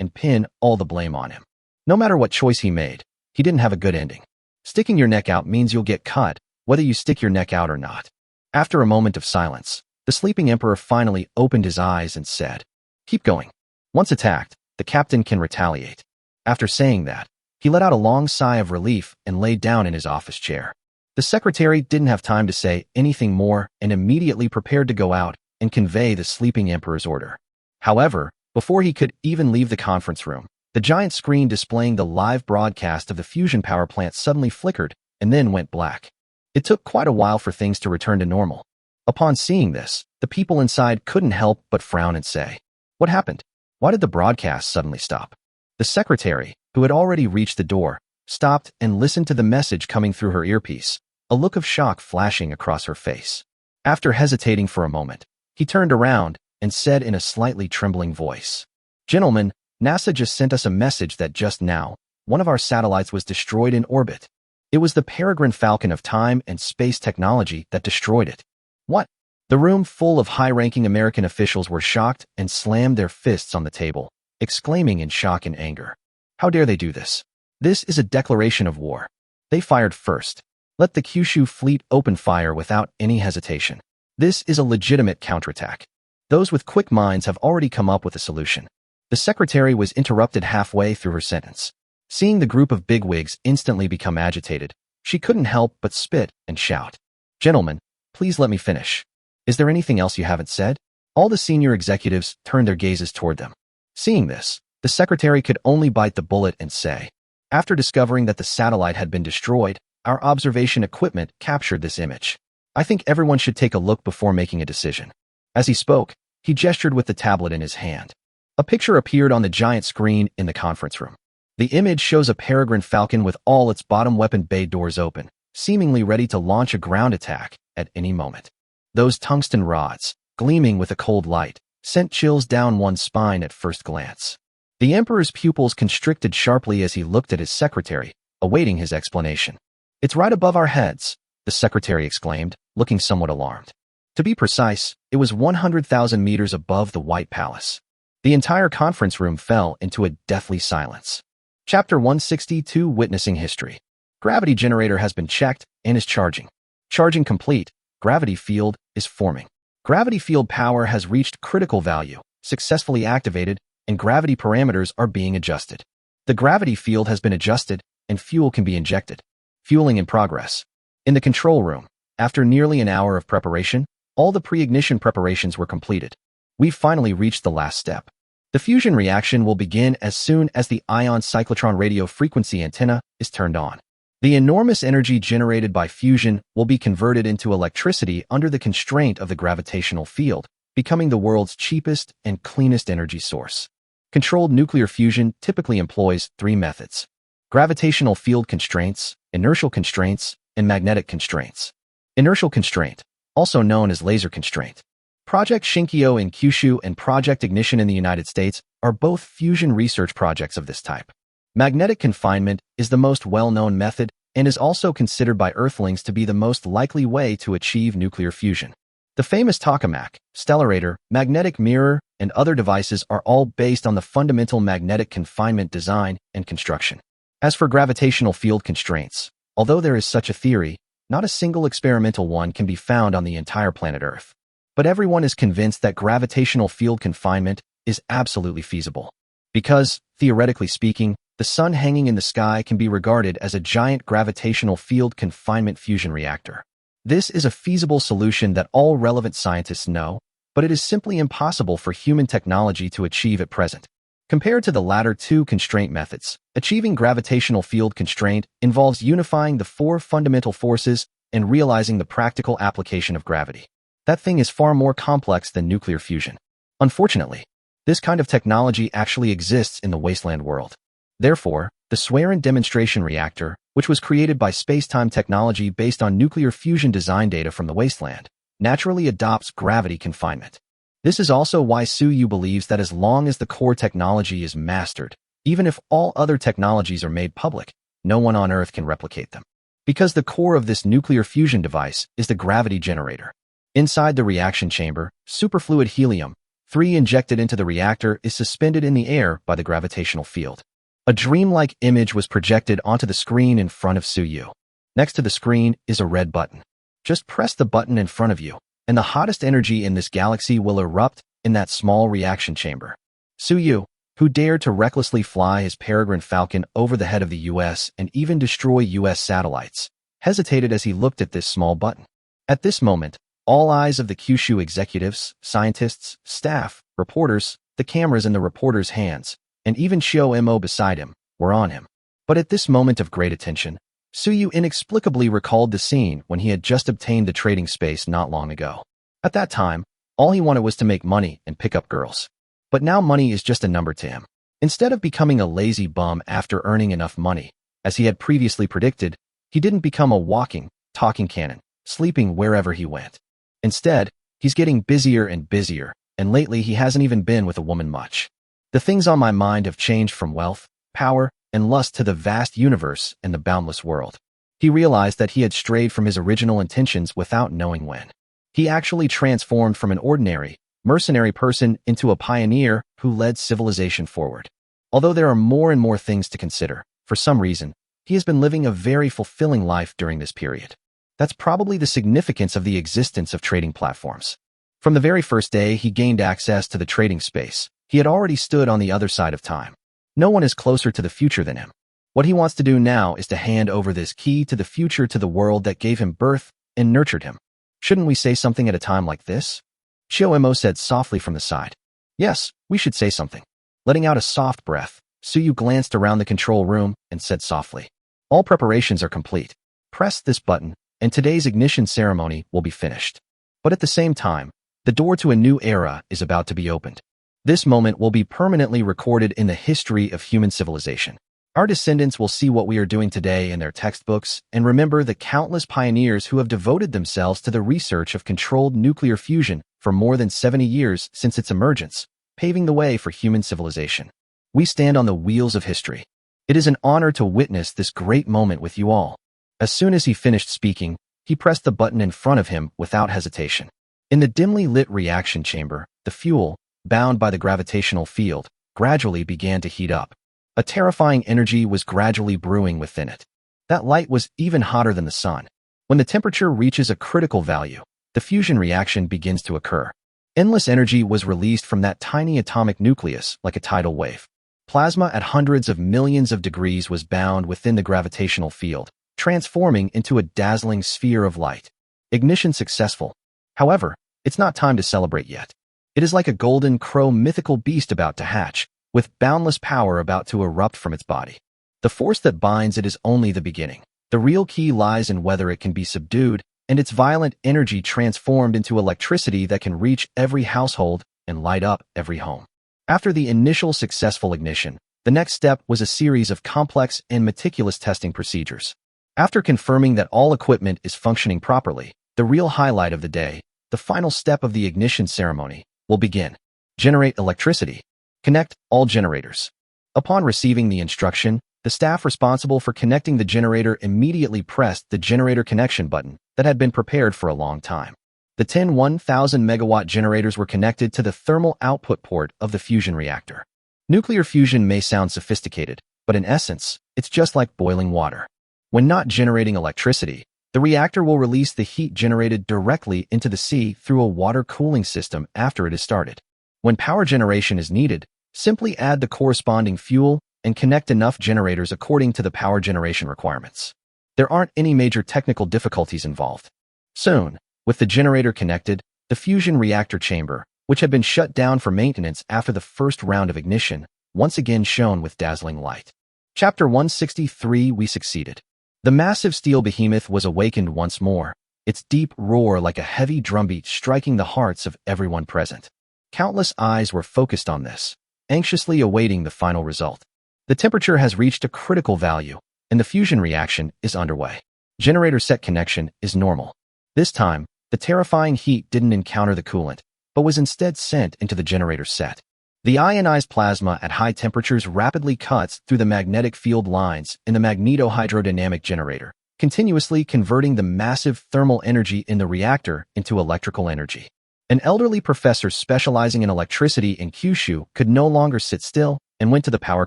and pin all the blame on him. No matter what choice he made, he didn't have a good ending. Sticking your neck out means you'll get cut, whether you stick your neck out or not. After a moment of silence, the sleeping emperor finally opened his eyes and said, "Keep going. Once attacked, the captain can retaliate." After saying that, he let out a long sigh of relief and lay down in his office chair. The secretary didn't have time to say anything more and immediately prepared to go out and convey the sleeping emperor's order. However, before he could even leave the conference room, the giant screen displaying the live broadcast of the fusion power plant suddenly flickered and then went black. It took quite a while for things to return to normal. Upon seeing this, the people inside couldn't help but frown and say, "What happened? Why did the broadcast suddenly stop?" The secretary, who had already reached the door, stopped and listened to the message coming through her earpiece, a look of shock flashing across her face. After hesitating for a moment, he turned around and said in a slightly trembling voice, "Gentlemen, NASA just sent us a message that just now, one of our satellites was destroyed in orbit. It was the Peregrine Falcon of time and space technology that destroyed it." "What?" The room full of high-ranking American officials were shocked and slammed their fists on the table, exclaiming in shock and anger. "How dare they do this? This is a declaration of war. They fired first. Let the Kyushu fleet open fire without any hesitation. This is a legitimate counterattack. Those with quick minds have already come up with a solution." The secretary was interrupted halfway through her sentence. Seeing the group of bigwigs instantly become agitated, she couldn't help but spit and shout, "Gentlemen, please let me finish. Is there anything else you haven't said?" All the senior executives turned their gazes toward them. Seeing this, the secretary could only bite the bullet and say, "After discovering that the satellite had been destroyed, our observation equipment captured this image. I think everyone should take a look before making a decision." As he spoke, he gestured with the tablet in his hand. A picture appeared on the giant screen in the conference room. The image shows a Peregrine Falcon with all its bottom weapon bay doors open, seemingly ready to launch a ground attack at any moment. Those tungsten rods, gleaming with a cold light, sent chills down one's spine at first glance. The emperor's pupils constricted sharply as he looked at his secretary, awaiting his explanation. "It's right above our heads," the secretary exclaimed, looking somewhat alarmed. To be precise, it was 100,000 meters above the White Palace. The entire conference room fell into a deathly silence. Chapter 162, Witnessing History. Gravity generator has been checked and is charging. Charging complete. Gravity field is forming. Gravity field power has reached critical value, successfully activated, and gravity parameters are being adjusted. The gravity field has been adjusted, and fuel can be injected. Fueling in progress. In the control room, after nearly an hour of preparation, all the pre-ignition preparations were completed. We've finally reached the last step. The fusion reaction will begin as soon as the ion cyclotron radio frequency antenna is turned on. The enormous energy generated by fusion will be converted into electricity under the constraint of the gravitational field, becoming the world's cheapest and cleanest energy source. Controlled nuclear fusion typically employs three methods: gravitational field constraints, inertial constraints, and magnetic constraints. Inertial constraint, also known as laser constraint. Project Shinkyo in Kyushu and Project Ignition in the United States are both fusion research projects of this type. Magnetic confinement is the most well-known method and is also considered by Earthlings to be the most likely way to achieve nuclear fusion. The famous tokamak, stellarator, magnetic mirror, and other devices are all based on the fundamental magnetic confinement design and construction. As for gravitational field constraints, although there is such a theory, not a single experimental one can be found on the entire planet Earth. But everyone is convinced that gravitational field confinement is absolutely feasible. Because, theoretically speaking, the sun hanging in the sky can be regarded as a giant gravitational field confinement fusion reactor. This is a feasible solution that all relevant scientists know, but it is simply impossible for human technology to achieve at present. Compared to the latter two constraint methods, achieving gravitational field constraint involves unifying the four fundamental forces and realizing the practical application of gravity. That thing is far more complex than nuclear fusion. Unfortunately, this kind of technology actually exists in the wasteland world. Therefore, the Swerin demonstration reactor, which was created by Spacetime technology based on nuclear fusion design data from the wasteland, naturally adopts gravity confinement. This is also why Suyu believes that as long as the core technology is mastered, even if all other technologies are made public, no one on Earth can replicate them. Because the core of this nuclear fusion device is the gravity generator. Inside the reaction chamber, superfluid helium-3 injected into the reactor is suspended in the air by the gravitational field. A dreamlike image was projected onto the screen in front of Suyu. Next to the screen is a red button. Just press the button in front of you, and the hottest energy in this galaxy will erupt in that small reaction chamber. Suyu, who dared to recklessly fly his Peregrine Falcon over the head of the U.S. and even destroy U.S. satellites, hesitated as he looked at this small button. At this moment, all eyes of the Kyushu executives, scientists, staff, reporters, the cameras in the reporter's hands, and even Shio-mo beside him, were on him. But at this moment of great attention, Suyu inexplicably recalled the scene when he had just obtained the trading space not long ago. At that time, all he wanted was to make money and pick up girls. But now money is just a number to him. Instead of becoming a lazy bum after earning enough money, as he had previously predicted, he didn't become a walking, talking cannon, sleeping wherever he went. Instead, he's getting busier and busier, and lately he hasn't even been with a woman much. The things on my mind have changed from wealth, power, and lust to the vast universe and the boundless world. He realized that he had strayed from his original intentions without knowing when. He actually transformed from an ordinary, mercenary person into a pioneer who led civilization forward. Although there are more and more things to consider, for some reason, he has been living a very fulfilling life during this period. That's probably the significance of the existence of trading platforms. From the very first day he gained access to the trading space, he had already stood on the other side of time. No one is closer to the future than him. What he wants to do now is to hand over this key to the future to the world that gave him birth and nurtured him. Shouldn't we say something at a time like this? Shio-mo said softly from the side. Yes, we should say something. Letting out a soft breath, Suyu glanced around the control room and said softly, all preparations are complete. Press this button, and today's ignition ceremony will be finished. But at the same time, the door to a new era is about to be opened. This moment will be permanently recorded in the history of human civilization. Our descendants will see what we are doing today in their textbooks and remember the countless pioneers who have devoted themselves to the research of controlled nuclear fusion for more than 70 years since its emergence, paving the way for human civilization. We stand on the wheels of history. It is an honor to witness this great moment with you all. As soon as he finished speaking, he pressed the button in front of him without hesitation. In the dimly lit reaction chamber, the fuel, bound by the gravitational field, gradually began to heat up. A terrifying energy was gradually brewing within it. That light was even hotter than the sun. When the temperature reaches a critical value, the fusion reaction begins to occur. Endless energy was released from that tiny atomic nucleus like a tidal wave. Plasma at hundreds of millions of degrees was bound within the gravitational field, transforming into a dazzling sphere of light. Ignition successful. However, it's not time to celebrate yet. It is like a golden crow mythical beast about to hatch, with boundless power about to erupt from its body. The force that binds it is only the beginning. The real key lies in whether it can be subdued and its violent energy transformed into electricity that can reach every household and light up every home. After the initial successful ignition, the next step was a series of complex and meticulous testing procedures. After confirming that all equipment is functioning properly, the real highlight of the day, the final step of the ignition ceremony, will begin. Generate electricity. Connect all generators. Upon receiving the instruction, the staff responsible for connecting the generator immediately pressed the generator connection button that had been prepared for a long time. The 10 1,000 megawatt generators were connected to the thermal output port of the fusion reactor. Nuclear fusion may sound sophisticated, but in essence, it's just like boiling water. When not generating electricity, the reactor will release the heat generated directly into the sea through a water cooling system after it is started. When power generation is needed, simply add the corresponding fuel and connect enough generators according to the power generation requirements. There aren't any major technical difficulties involved. Soon, with the generator connected, the fusion reactor chamber, which had been shut down for maintenance after the first round of ignition, once again shone with dazzling light. Chapter 163 We Succeeded. The massive steel behemoth was awakened once more, its deep roar like a heavy drumbeat striking the hearts of everyone present. Countless eyes were focused on this, anxiously awaiting the final result. The temperature has reached a critical value, and the fusion reaction is underway. Generator set connection is normal. This time, the terrifying heat didn't encounter the coolant, but was instead sent into the generator set. The ionized plasma at high temperatures rapidly cuts through the magnetic field lines in the magnetohydrodynamic generator, continuously converting the massive thermal energy in the reactor into electrical energy. An elderly professor specializing in electricity in Kyushu could no longer sit still and went to the power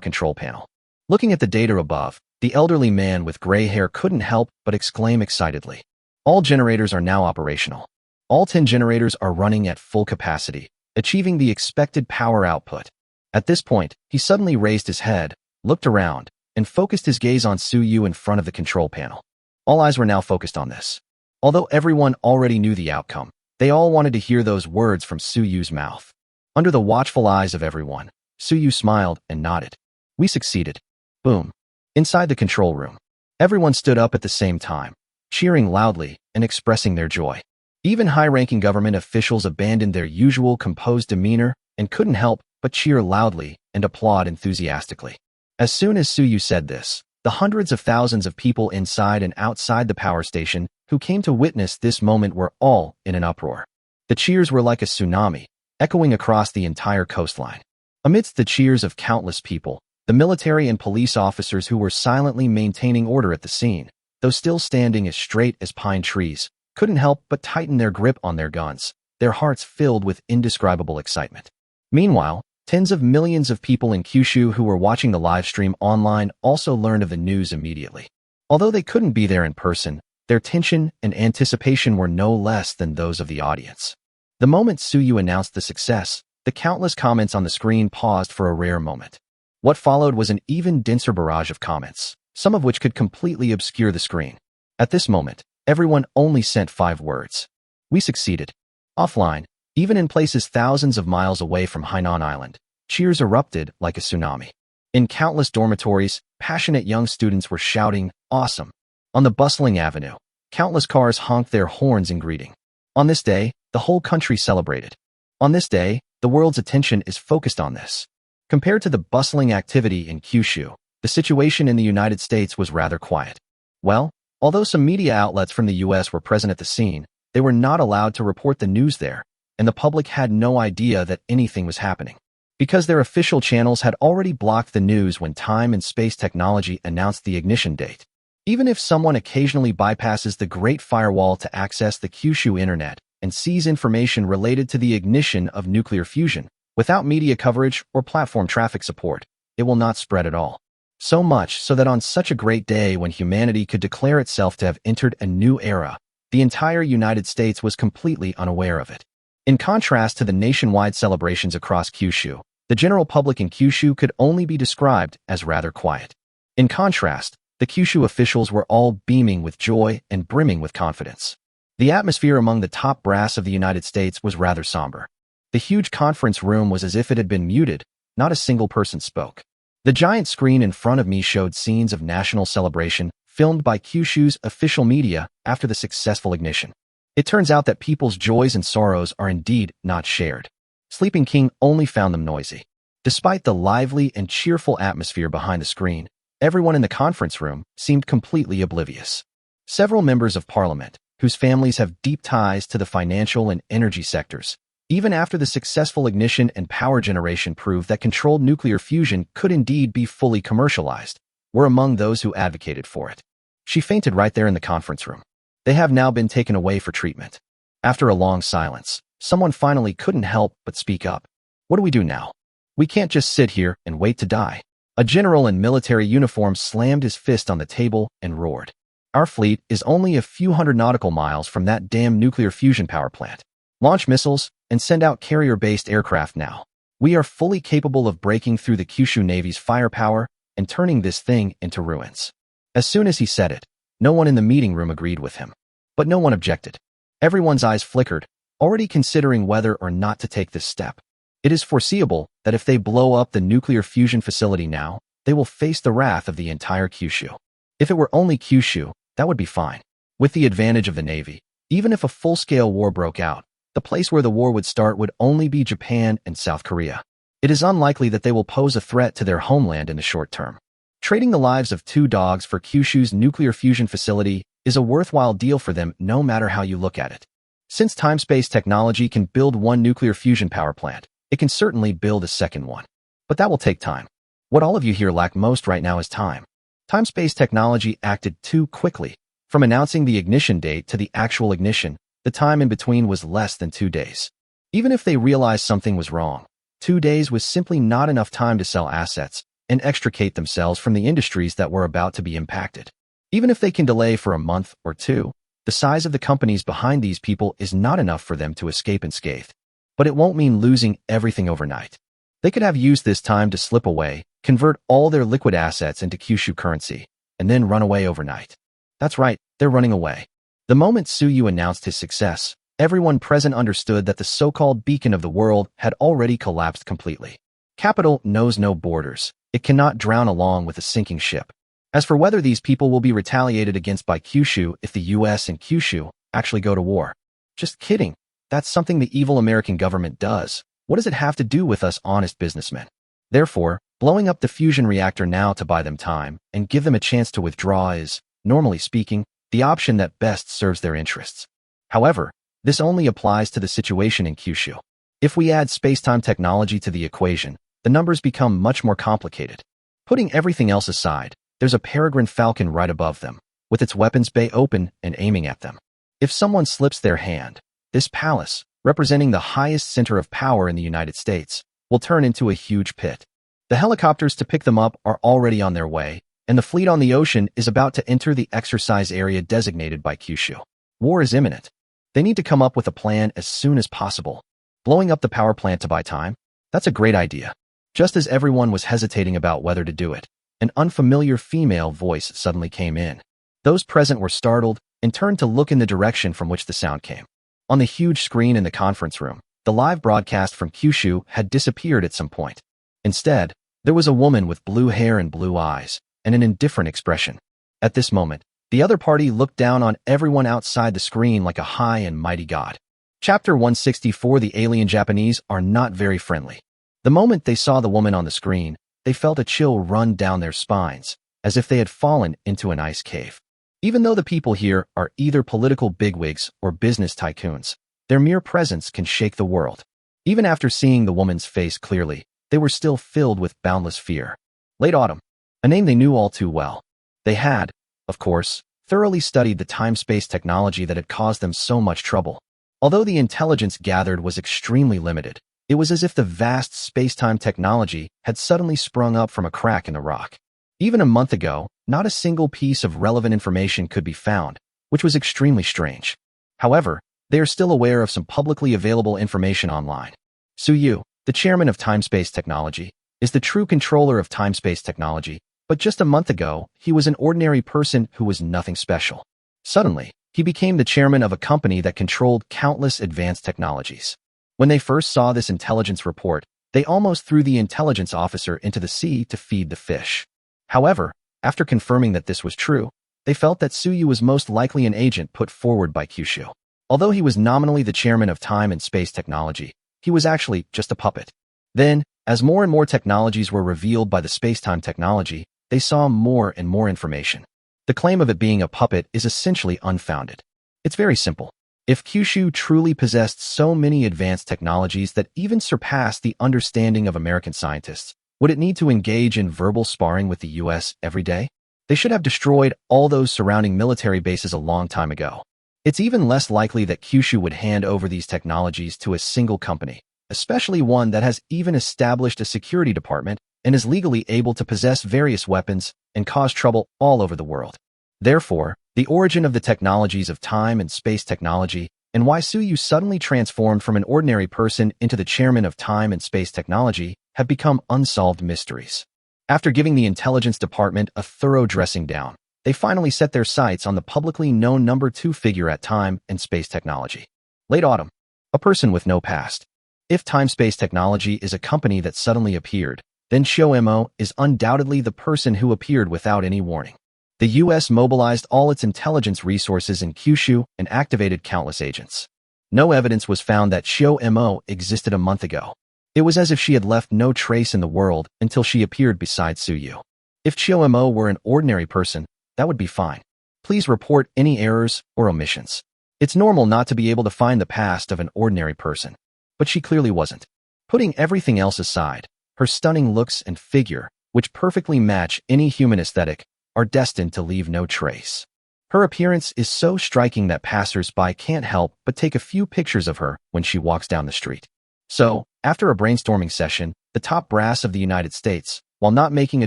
control panel. Looking at the data above, the elderly man with gray hair couldn't help but exclaim excitedly. All generators are now operational. All 10 generators are running at full capacity, achieving the expected power output. At this point, he suddenly raised his head, looked around, and focused his gaze on Su Yu in front of the control panel. All eyes were now focused on this. Although everyone already knew the outcome, they all wanted to hear those words from Su Yu's mouth. Under the watchful eyes of everyone, Su Yu smiled and nodded. We succeeded. Boom. Inside the control room, everyone stood up at the same time, cheering loudly and expressing their joy. Even high-ranking government officials abandoned their usual composed demeanor and couldn't help but cheer loudly and applaud enthusiastically. As soon as Su Yu said this, the hundreds of thousands of people inside and outside the power station who came to witness this moment were all in an uproar. The cheers were like a tsunami, echoing across the entire coastline. Amidst the cheers of countless people, the military and police officers who were silently maintaining order at the scene, though still standing as straight as pine trees, couldn't help but tighten their grip on their guns, their hearts filled with indescribable excitement. Meanwhile, tens of millions of people in Kyushu who were watching the live stream online also learned of the news immediately. Although they couldn't be there in person, their tension and anticipation were no less than those of the audience. The moment Su Yu announced the success, the countless comments on the screen paused for a rare moment. What followed was an even denser barrage of comments, some of which could completely obscure the screen. At this moment, everyone only sent 5 words. We succeeded. Offline, even in places thousands of miles away from Hainan Island, cheers erupted like a tsunami. In countless dormitories, passionate young students were shouting, "Awesome!" On the bustling avenue, countless cars honked their horns in greeting. On this day, the whole country celebrated. On this day, the world's attention is focused on this. Compared to the bustling activity in Kyushu, the situation in the United States was rather quiet. Well, although some media outlets from the US were present at the scene, they were not allowed to report the news there, and the public had no idea that anything was happening. Because their official channels had already blocked the news when Time and Space Technology announced the ignition date. Even if someone occasionally bypasses the Great Firewall to access the Kyushu internet and sees information related to the ignition of nuclear fusion, without media coverage or platform traffic support, it will not spread at all. So much so that on such a great day when humanity could declare itself to have entered a new era, the entire United States was completely unaware of it. In contrast to the nationwide celebrations across Kyushu, the general public in Kyushu could only be described as rather quiet. In contrast, the Kyushu officials were all beaming with joy and brimming with confidence. The atmosphere among the top brass of the United States was rather somber. The huge conference room was as if it had been muted, not a single person spoke. The giant screen in front of me showed scenes of national celebration, filmed by Kyushu's official media after the successful ignition. It turns out that people's joys and sorrows are indeed not shared. Sleeping King only found them noisy. Despite the lively and cheerful atmosphere behind the screen, everyone in the conference room seemed completely oblivious. Several members of parliament, whose families have deep ties to the financial and energy sectors, even after the successful ignition and power generation proved that controlled nuclear fusion could indeed be fully commercialized, were among those who advocated for it. She fainted right there in the conference room. They have now been taken away for treatment. After a long silence, someone finally couldn't help but speak up. What do we do now? We can't just sit here and wait to die. A general in military uniform slammed his fist on the table and roared. Our fleet is only a few hundred nautical miles from that damn nuclear fusion power plant. Launch missiles and send out carrier-based aircraft now. We are fully capable of breaking through the Kyushu Navy's firepower and turning this thing into ruins. As soon as he said it, no one in the meeting room agreed with him. But no one objected. Everyone's eyes flickered, already considering whether or not to take this step. It is foreseeable that if they blow up the nuclear fusion facility now, they will face the wrath of the entire Kyushu. If it were only Kyushu, that would be fine. With the advantage of the Navy, even if a full-scale war broke out, the place where the war would start would only be Japan and South Korea. It is unlikely that they will pose a threat to their homeland in the short term. Trading the lives of 2 dogs for Kyushu's nuclear fusion facility is a worthwhile deal for them no matter how you look at it. Since time-space technology can build one nuclear fusion power plant, it can certainly build a second one. But that will take time. What all of you here lack most right now is time. Time-space technology acted too quickly. From announcing the ignition date to the actual ignition, the time in between was less than 2 days. Even if they realized something was wrong, 2 days was simply not enough time to sell assets, and extricate themselves from the industries that were about to be impacted. Even if they can delay for a month or two, the size of the companies behind these people is not enough for them to escape unscathed. But it won't mean losing everything overnight. They could have used this time to slip away, convert all their liquid assets into Kyushu currency, and then run away overnight. That's right, they're running away. The moment Tsuyu announced his success, everyone present understood that the so-called beacon of the world had already collapsed completely. Capital knows no borders. It cannot drown along with a sinking ship. As for whether these people will be retaliated against by Kyushu if the US and Kyushu actually go to war, just kidding. That's something the evil American government does. What does it have to do with us honest businessmen? Therefore, blowing up the fusion reactor now to buy them time and give them a chance to withdraw is, normally speaking, the option that best serves their interests. However, this only applies to the situation in Kyushu. If we add space-time technology to the equation, the numbers become much more complicated. Putting everything else aside, there's a peregrine falcon right above them, with its weapons bay open and aiming at them. If someone slips their hand, this palace, representing the highest center of power in the United States, will turn into a huge pit. The helicopters to pick them up are already on their way, and the fleet on the ocean is about to enter the exercise area designated by Kyushu. War is imminent. They need to come up with a plan as soon as possible. Blowing up the power plant to buy time? That's a great idea. Just as everyone was hesitating about whether to do it, an unfamiliar female voice suddenly came in. Those present were startled and turned to look in the direction from which the sound came. On the huge screen in the conference room, the live broadcast from Kyushu had disappeared at some point. Instead, there was a woman with blue hair and blue eyes, and an indifferent expression. At this moment, the other party looked down on everyone outside the screen like a high and mighty god. Chapter 164. The alien Japanese are not very friendly. The moment they saw the woman on the screen, they felt a chill run down their spines, as if they had fallen into an ice cave. Even though the people here are either political bigwigs or business tycoons, their mere presence can shake the world. Even after seeing the woman's face clearly, they were still filled with boundless fear. Late autumn, a name they knew all too well. They had, of course, thoroughly studied the time-space technology that had caused them so much trouble. Although the intelligence gathered was extremely limited, it was as if the vast space-time technology had suddenly sprung up from a crack in the rock. Even a month ago, not a single piece of relevant information could be found, which was extremely strange. However, they are still aware of some publicly available information online. Tsuyu, the chairman of time-space technology, is the true controller of time-space technology, but just a month ago, he was an ordinary person who was nothing special. Suddenly, he became the chairman of a company that controlled countless advanced technologies. When they first saw this intelligence report, they almost threw the intelligence officer into the sea to feed the fish. However, after confirming that this was true, they felt that Tsuyu was most likely an agent put forward by Kyushu. Although he was nominally the chairman of time and space technology, he was actually just a puppet. Then, as more and more technologies were revealed by the space-time technology, they saw more and more information. The claim of it being a puppet is essentially unfounded. It's very simple. If Kyushu truly possessed so many advanced technologies that even surpassed the understanding of American scientists, would it need to engage in verbal sparring with the US every day? They should have destroyed all those surrounding military bases a long time ago. It's even less likely that Kyushu would hand over these technologies to a single company, especially one that has even established a security department and is legally able to possess various weapons and cause trouble all over the world. Therefore, the origin of the technologies of time and space technology and why Tsuyu suddenly transformed from an ordinary person into the chairman of time and space technology have become unsolved mysteries. After giving the intelligence department a thorough dressing down, they finally set their sights on the publicly known number 2 figure at time and space technology. Late autumn, a person with no past. If time-space technology is a company that suddenly appeared, then Shomo is undoubtedly the person who appeared without any warning. The US mobilized all its intelligence resources in Kyushu and activated countless agents. No evidence was found that Shomo existed a month ago. It was as if she had left no trace in the world until she appeared beside Tsuyu. If Shomo were an ordinary person, that would be fine. Please report any errors or omissions. It's normal not to be able to find the past of an ordinary person. But she clearly wasn't. Putting everything else aside, her stunning looks and figure, which perfectly match any human aesthetic, are destined to leave no trace. Her appearance is so striking that passers-by can't help but take a few pictures of her when she walks down the street. So, after a brainstorming session, the top brass of the United States, while not making a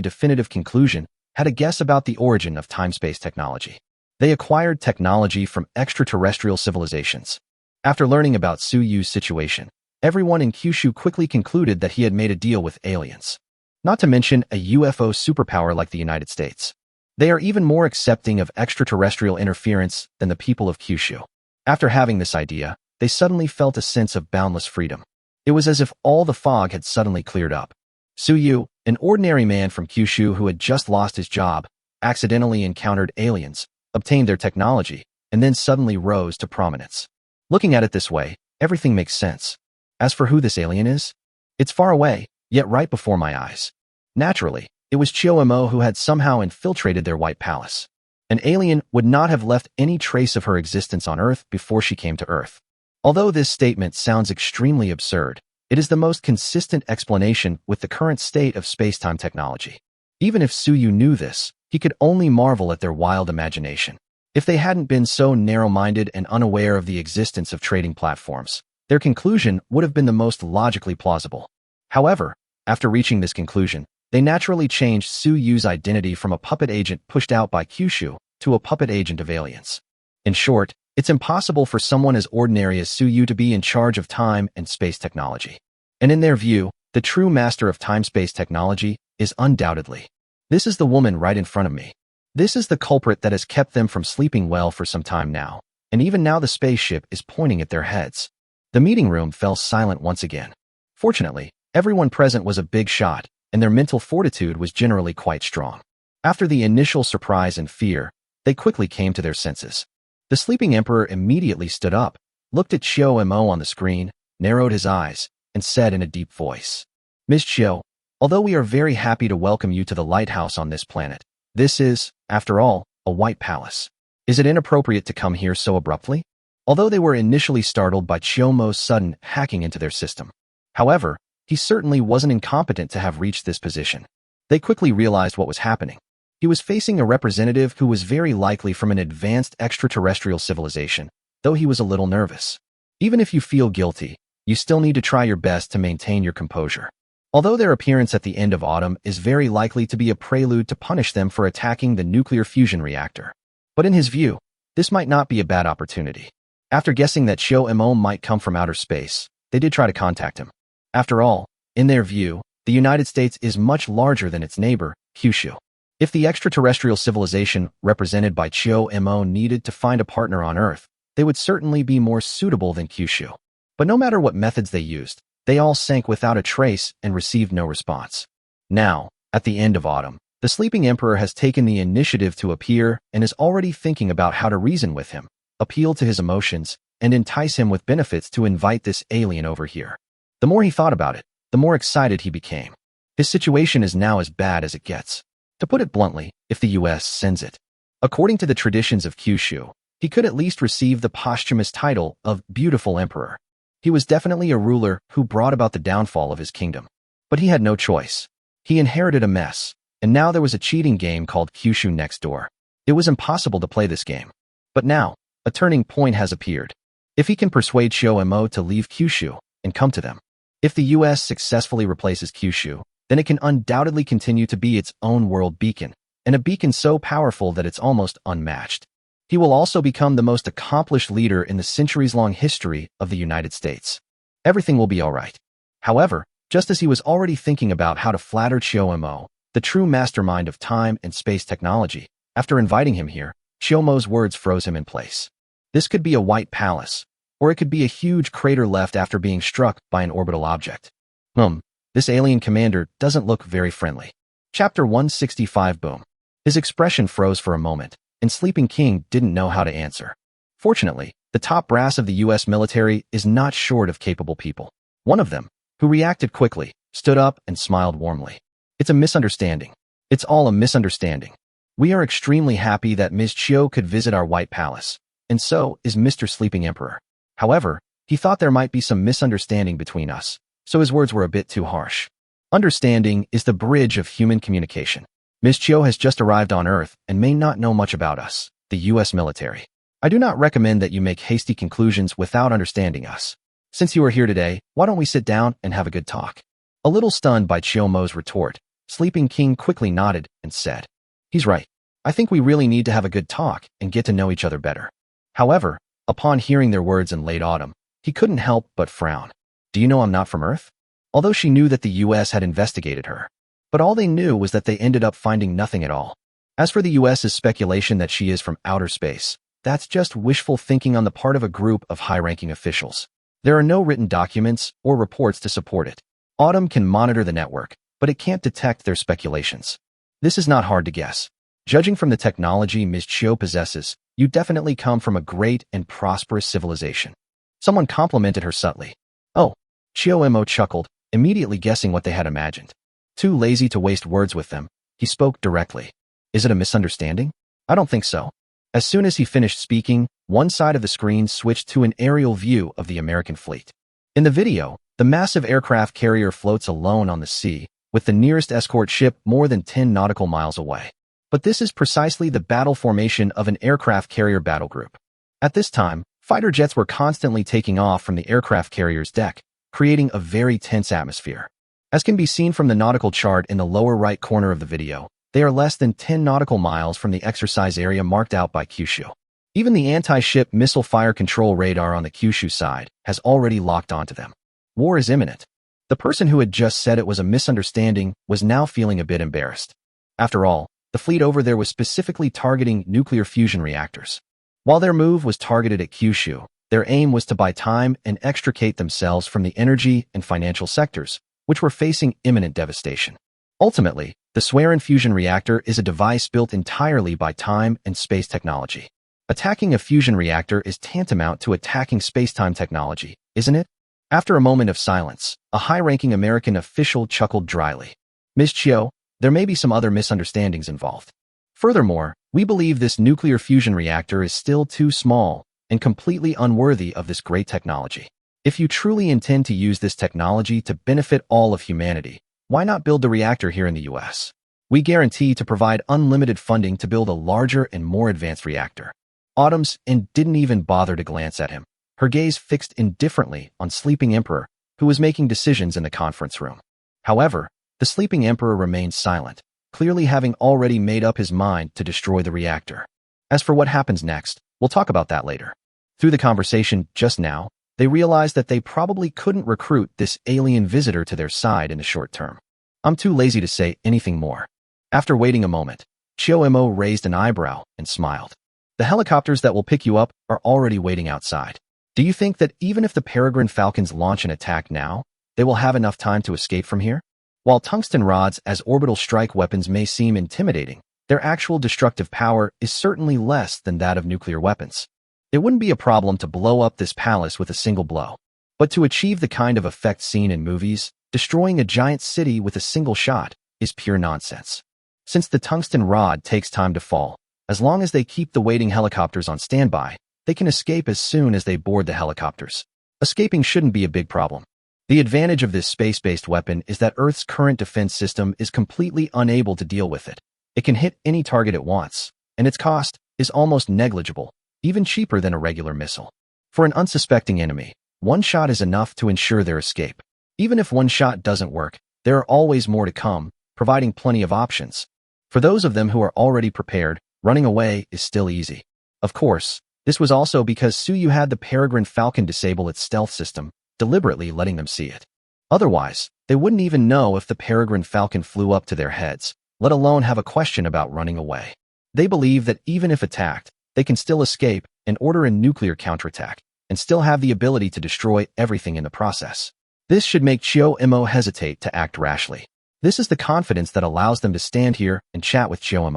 definitive conclusion, had a guess about the origin of time-space technology. They acquired technology from extraterrestrial civilizations. After learning about Su Yu's situation, everyone in Kyushu quickly concluded that he had made a deal with aliens. Not to mention a UFO superpower like the United States. They are even more accepting of extraterrestrial interference than the people of Kyushu. After having this idea, they suddenly felt a sense of boundless freedom. It was as if all the fog had suddenly cleared up. Su Yu, an ordinary man from Kyushu who had just lost his job, accidentally encountered aliens, obtained their technology, and then suddenly rose to prominence. Looking at it this way, everything makes sense. As for who this alien is, it's far away, yet right before my eyes. Naturally, it was Chiyo-mo who had somehow infiltrated their White Palace. An alien would not have left any trace of her existence on Earth before she came to Earth. Although this statement sounds extremely absurd, it is the most consistent explanation with the current state of space-time technology. Even if Su Yu knew this, he could only marvel at their wild imagination. If they hadn't been so narrow-minded and unaware of the existence of trading platforms, their conclusion would have been the most logically plausible. However, after reaching this conclusion, they naturally changed Su Yu's identity from a puppet agent pushed out by Kyushu to a puppet agent of aliens. In short, it's impossible for someone as ordinary as Su Yu to be in charge of time and space technology. And in their view, the true master of time-space technology is undoubtedly. This is the woman right in front of me. This is the culprit that has kept them from sleeping well for some time now, and even now the spaceship is pointing at their heads. The meeting room fell silent once again. Fortunately, everyone present was a big shot, and their mental fortitude was generally quite strong. After the initial surprise and fear, they quickly came to their senses. The sleeping emperor immediately stood up, looked at Chiyo-mo on the screen, narrowed his eyes, and said in a deep voice, "Ms. Chiyo, although we are very happy to welcome you to the lighthouse on this planet, this is, after all, a White Palace. Is it inappropriate to come here so abruptly?" Although they were initially startled by Chiyo-mo's sudden hacking into their system. However, he certainly wasn't incompetent to have reached this position. They quickly realized what was happening. He was facing a representative who was very likely from an advanced extraterrestrial civilization, though he was a little nervous. Even if you feel guilty, you still need to try your best to maintain your composure. Although their appearance at the end of autumn is very likely to be a prelude to punish them for attacking the nuclear fusion reactor. But in his view, this might not be a bad opportunity. After guessing that Chiyo-mo might come from outer space, they did try to contact him. After all, in their view, the United States is much larger than its neighbor, Kyushu. If the extraterrestrial civilization represented by Chiyo-mo needed to find a partner on Earth, they would certainly be more suitable than Kyushu. But no matter what methods they used, they all sank without a trace and received no response. Now, at the end of autumn, the sleeping emperor has taken the initiative to appear and is already thinking about how to reason with him, appeal to his emotions, and entice him with benefits to invite this alien over here. The more he thought about it, the more excited he became. His situation is now as bad as it gets. To put it bluntly, if the US sends it. According to the traditions of Kyushu, he could at least receive the posthumous title of Beautiful Emperor. He was definitely a ruler who brought about the downfall of his kingdom. But he had no choice. He inherited a mess, and now there was a cheating game called Kyushu Next Door. It was impossible to play this game. But now, a turning point has appeared. If he can persuade Chiyo-mo to leave Kyushu and come to them. If the US successfully replaces Kyushu, then it can undoubtedly continue to be its own world beacon, and a beacon so powerful that it's almost unmatched. He will also become the most accomplished leader in the centuries-long history of the United States. Everything will be all right. However, just as he was already thinking about how to flatter Chiyo-mo, the true mastermind of time and space technology, after inviting him here, Chiyo-mo's words froze him in place. This could be a White Palace, or it could be a huge crater left after being struck by an orbital object. This alien commander doesn't look very friendly. Chapter 165 Boom. His expression froze for a moment, and Sleeping King didn't know how to answer. Fortunately, the top brass of the US military is not short of capable people. One of them, who reacted quickly, stood up and smiled warmly. It's a misunderstanding. It's all a misunderstanding. We are extremely happy that Ms. Chiyo could visit our White Palace, and so is Mr. Sleeping Emperor. However, he thought there might be some misunderstanding between us, so his words were a bit too harsh. Understanding is the bridge of human communication. Ms. Chiyo has just arrived on Earth and may not know much about us, the US military. I do not recommend that you make hasty conclusions without understanding us. Since you are here today, why don't we sit down and have a good talk? A little stunned by Chiyo-mo's retort, Sleeping King quickly nodded and said, "He's right. I think we really need to have a good talk and get to know each other better." However, upon hearing their words in late autumn, he couldn't help but frown. "Do you know I'm not from Earth?" Although she knew that the US had investigated her. But all they knew was that they ended up finding nothing at all. As for the US's speculation that she is from outer space, that's just wishful thinking on the part of a group of high-ranking officials. There are no written documents or reports to support it. Autumn can monitor the network, but it can't detect their speculations. This is not hard to guess. Judging from the technology Ms. Chiu possesses, you definitely come from a great and prosperous civilization. Someone complimented her subtly. "Oh," Chiu chuckled, immediately guessing what they had imagined. Too lazy to waste words with them, he spoke directly. "Is it a misunderstanding?" "I don't think so." As soon as he finished speaking, one side of the screen switched to an aerial view of the American fleet. In the video, the massive aircraft carrier floats alone on the sea, with the nearest escort ship more than 10 nautical miles away. But this is precisely the battle formation of an aircraft carrier battle group. At this time, fighter jets were constantly taking off from the aircraft carrier's deck, creating a very tense atmosphere. As can be seen from the nautical chart in the lower right corner of the video, they are less than 10 nautical miles from the exercise area marked out by Kyushu. Even the anti-ship missile fire control radar on the Kyushu side has already locked onto them. War is imminent. The person who had just said it was a misunderstanding was now feeling a bit embarrassed. After all, the fleet over there was specifically targeting nuclear fusion reactors. While their move was targeted at Kyushu, their aim was to buy time and extricate themselves from the energy and financial sectors, which were facing imminent devastation. Ultimately, the Swearin fusion reactor is a device built entirely by time and space technology. Attacking a fusion reactor is tantamount to attacking space-time technology, isn't it? After a moment of silence, a high-ranking American official chuckled dryly. "Ms. Chiu, there may be some other misunderstandings involved. Furthermore, we believe this nuclear fusion reactor is still too small and completely unworthy of this great technology. If you truly intend to use this technology to benefit all of humanity, why not build the reactor here in the US? We guarantee to provide unlimited funding to build a larger and more advanced reactor." Autumn's and didn't even bother to glance at him, her gaze fixed indifferently on Sleeping Emperor, who was making decisions in the conference room. However, the Sleeping Emperor remained silent, clearly having already made up his mind to destroy the reactor. As for what happens next, we'll talk about that later. Through the conversation just now, they realized that they probably couldn't recruit this alien visitor to their side in the short term. "I'm too lazy to say anything more." After waiting a moment, Chiu raised an eyebrow and smiled. "The helicopters that will pick you up are already waiting outside. Do you think that even if the Peregrine Falcons launch an attack now, they will have enough time to escape from here? While tungsten rods as orbital strike weapons may seem intimidating, their actual destructive power is certainly less than that of nuclear weapons. It wouldn't be a problem to blow up this palace with a single blow. But to achieve the kind of effect seen in movies, destroying a giant city with a single shot is pure nonsense. Since the tungsten rod takes time to fall, as long as they keep the waiting helicopters on standby, they can escape as soon as they board the helicopters. Escaping shouldn't be a big problem. The advantage of this space-based weapon is that Earth's current defense system is completely unable to deal with it. It can hit any target it wants, and its cost is almost negligible, even cheaper than a regular missile. For an unsuspecting enemy, one shot is enough to ensure their escape. Even if one shot doesn't work, there are always more to come, providing plenty of options. For those of them who are already prepared, running away is still easy. Of course, this was also because Suyu had the Peregrine Falcon disable its stealth system, deliberately letting them see it. Otherwise, they wouldn't even know if the Peregrine Falcon flew up to their heads, let alone have a question about running away. They believe that even if attacked, they can still escape and order a nuclear counterattack, and still have the ability to destroy everything in the process. This should make Chiu hesitate to act rashly. This is the confidence that allows them to stand here and chat with Chiu.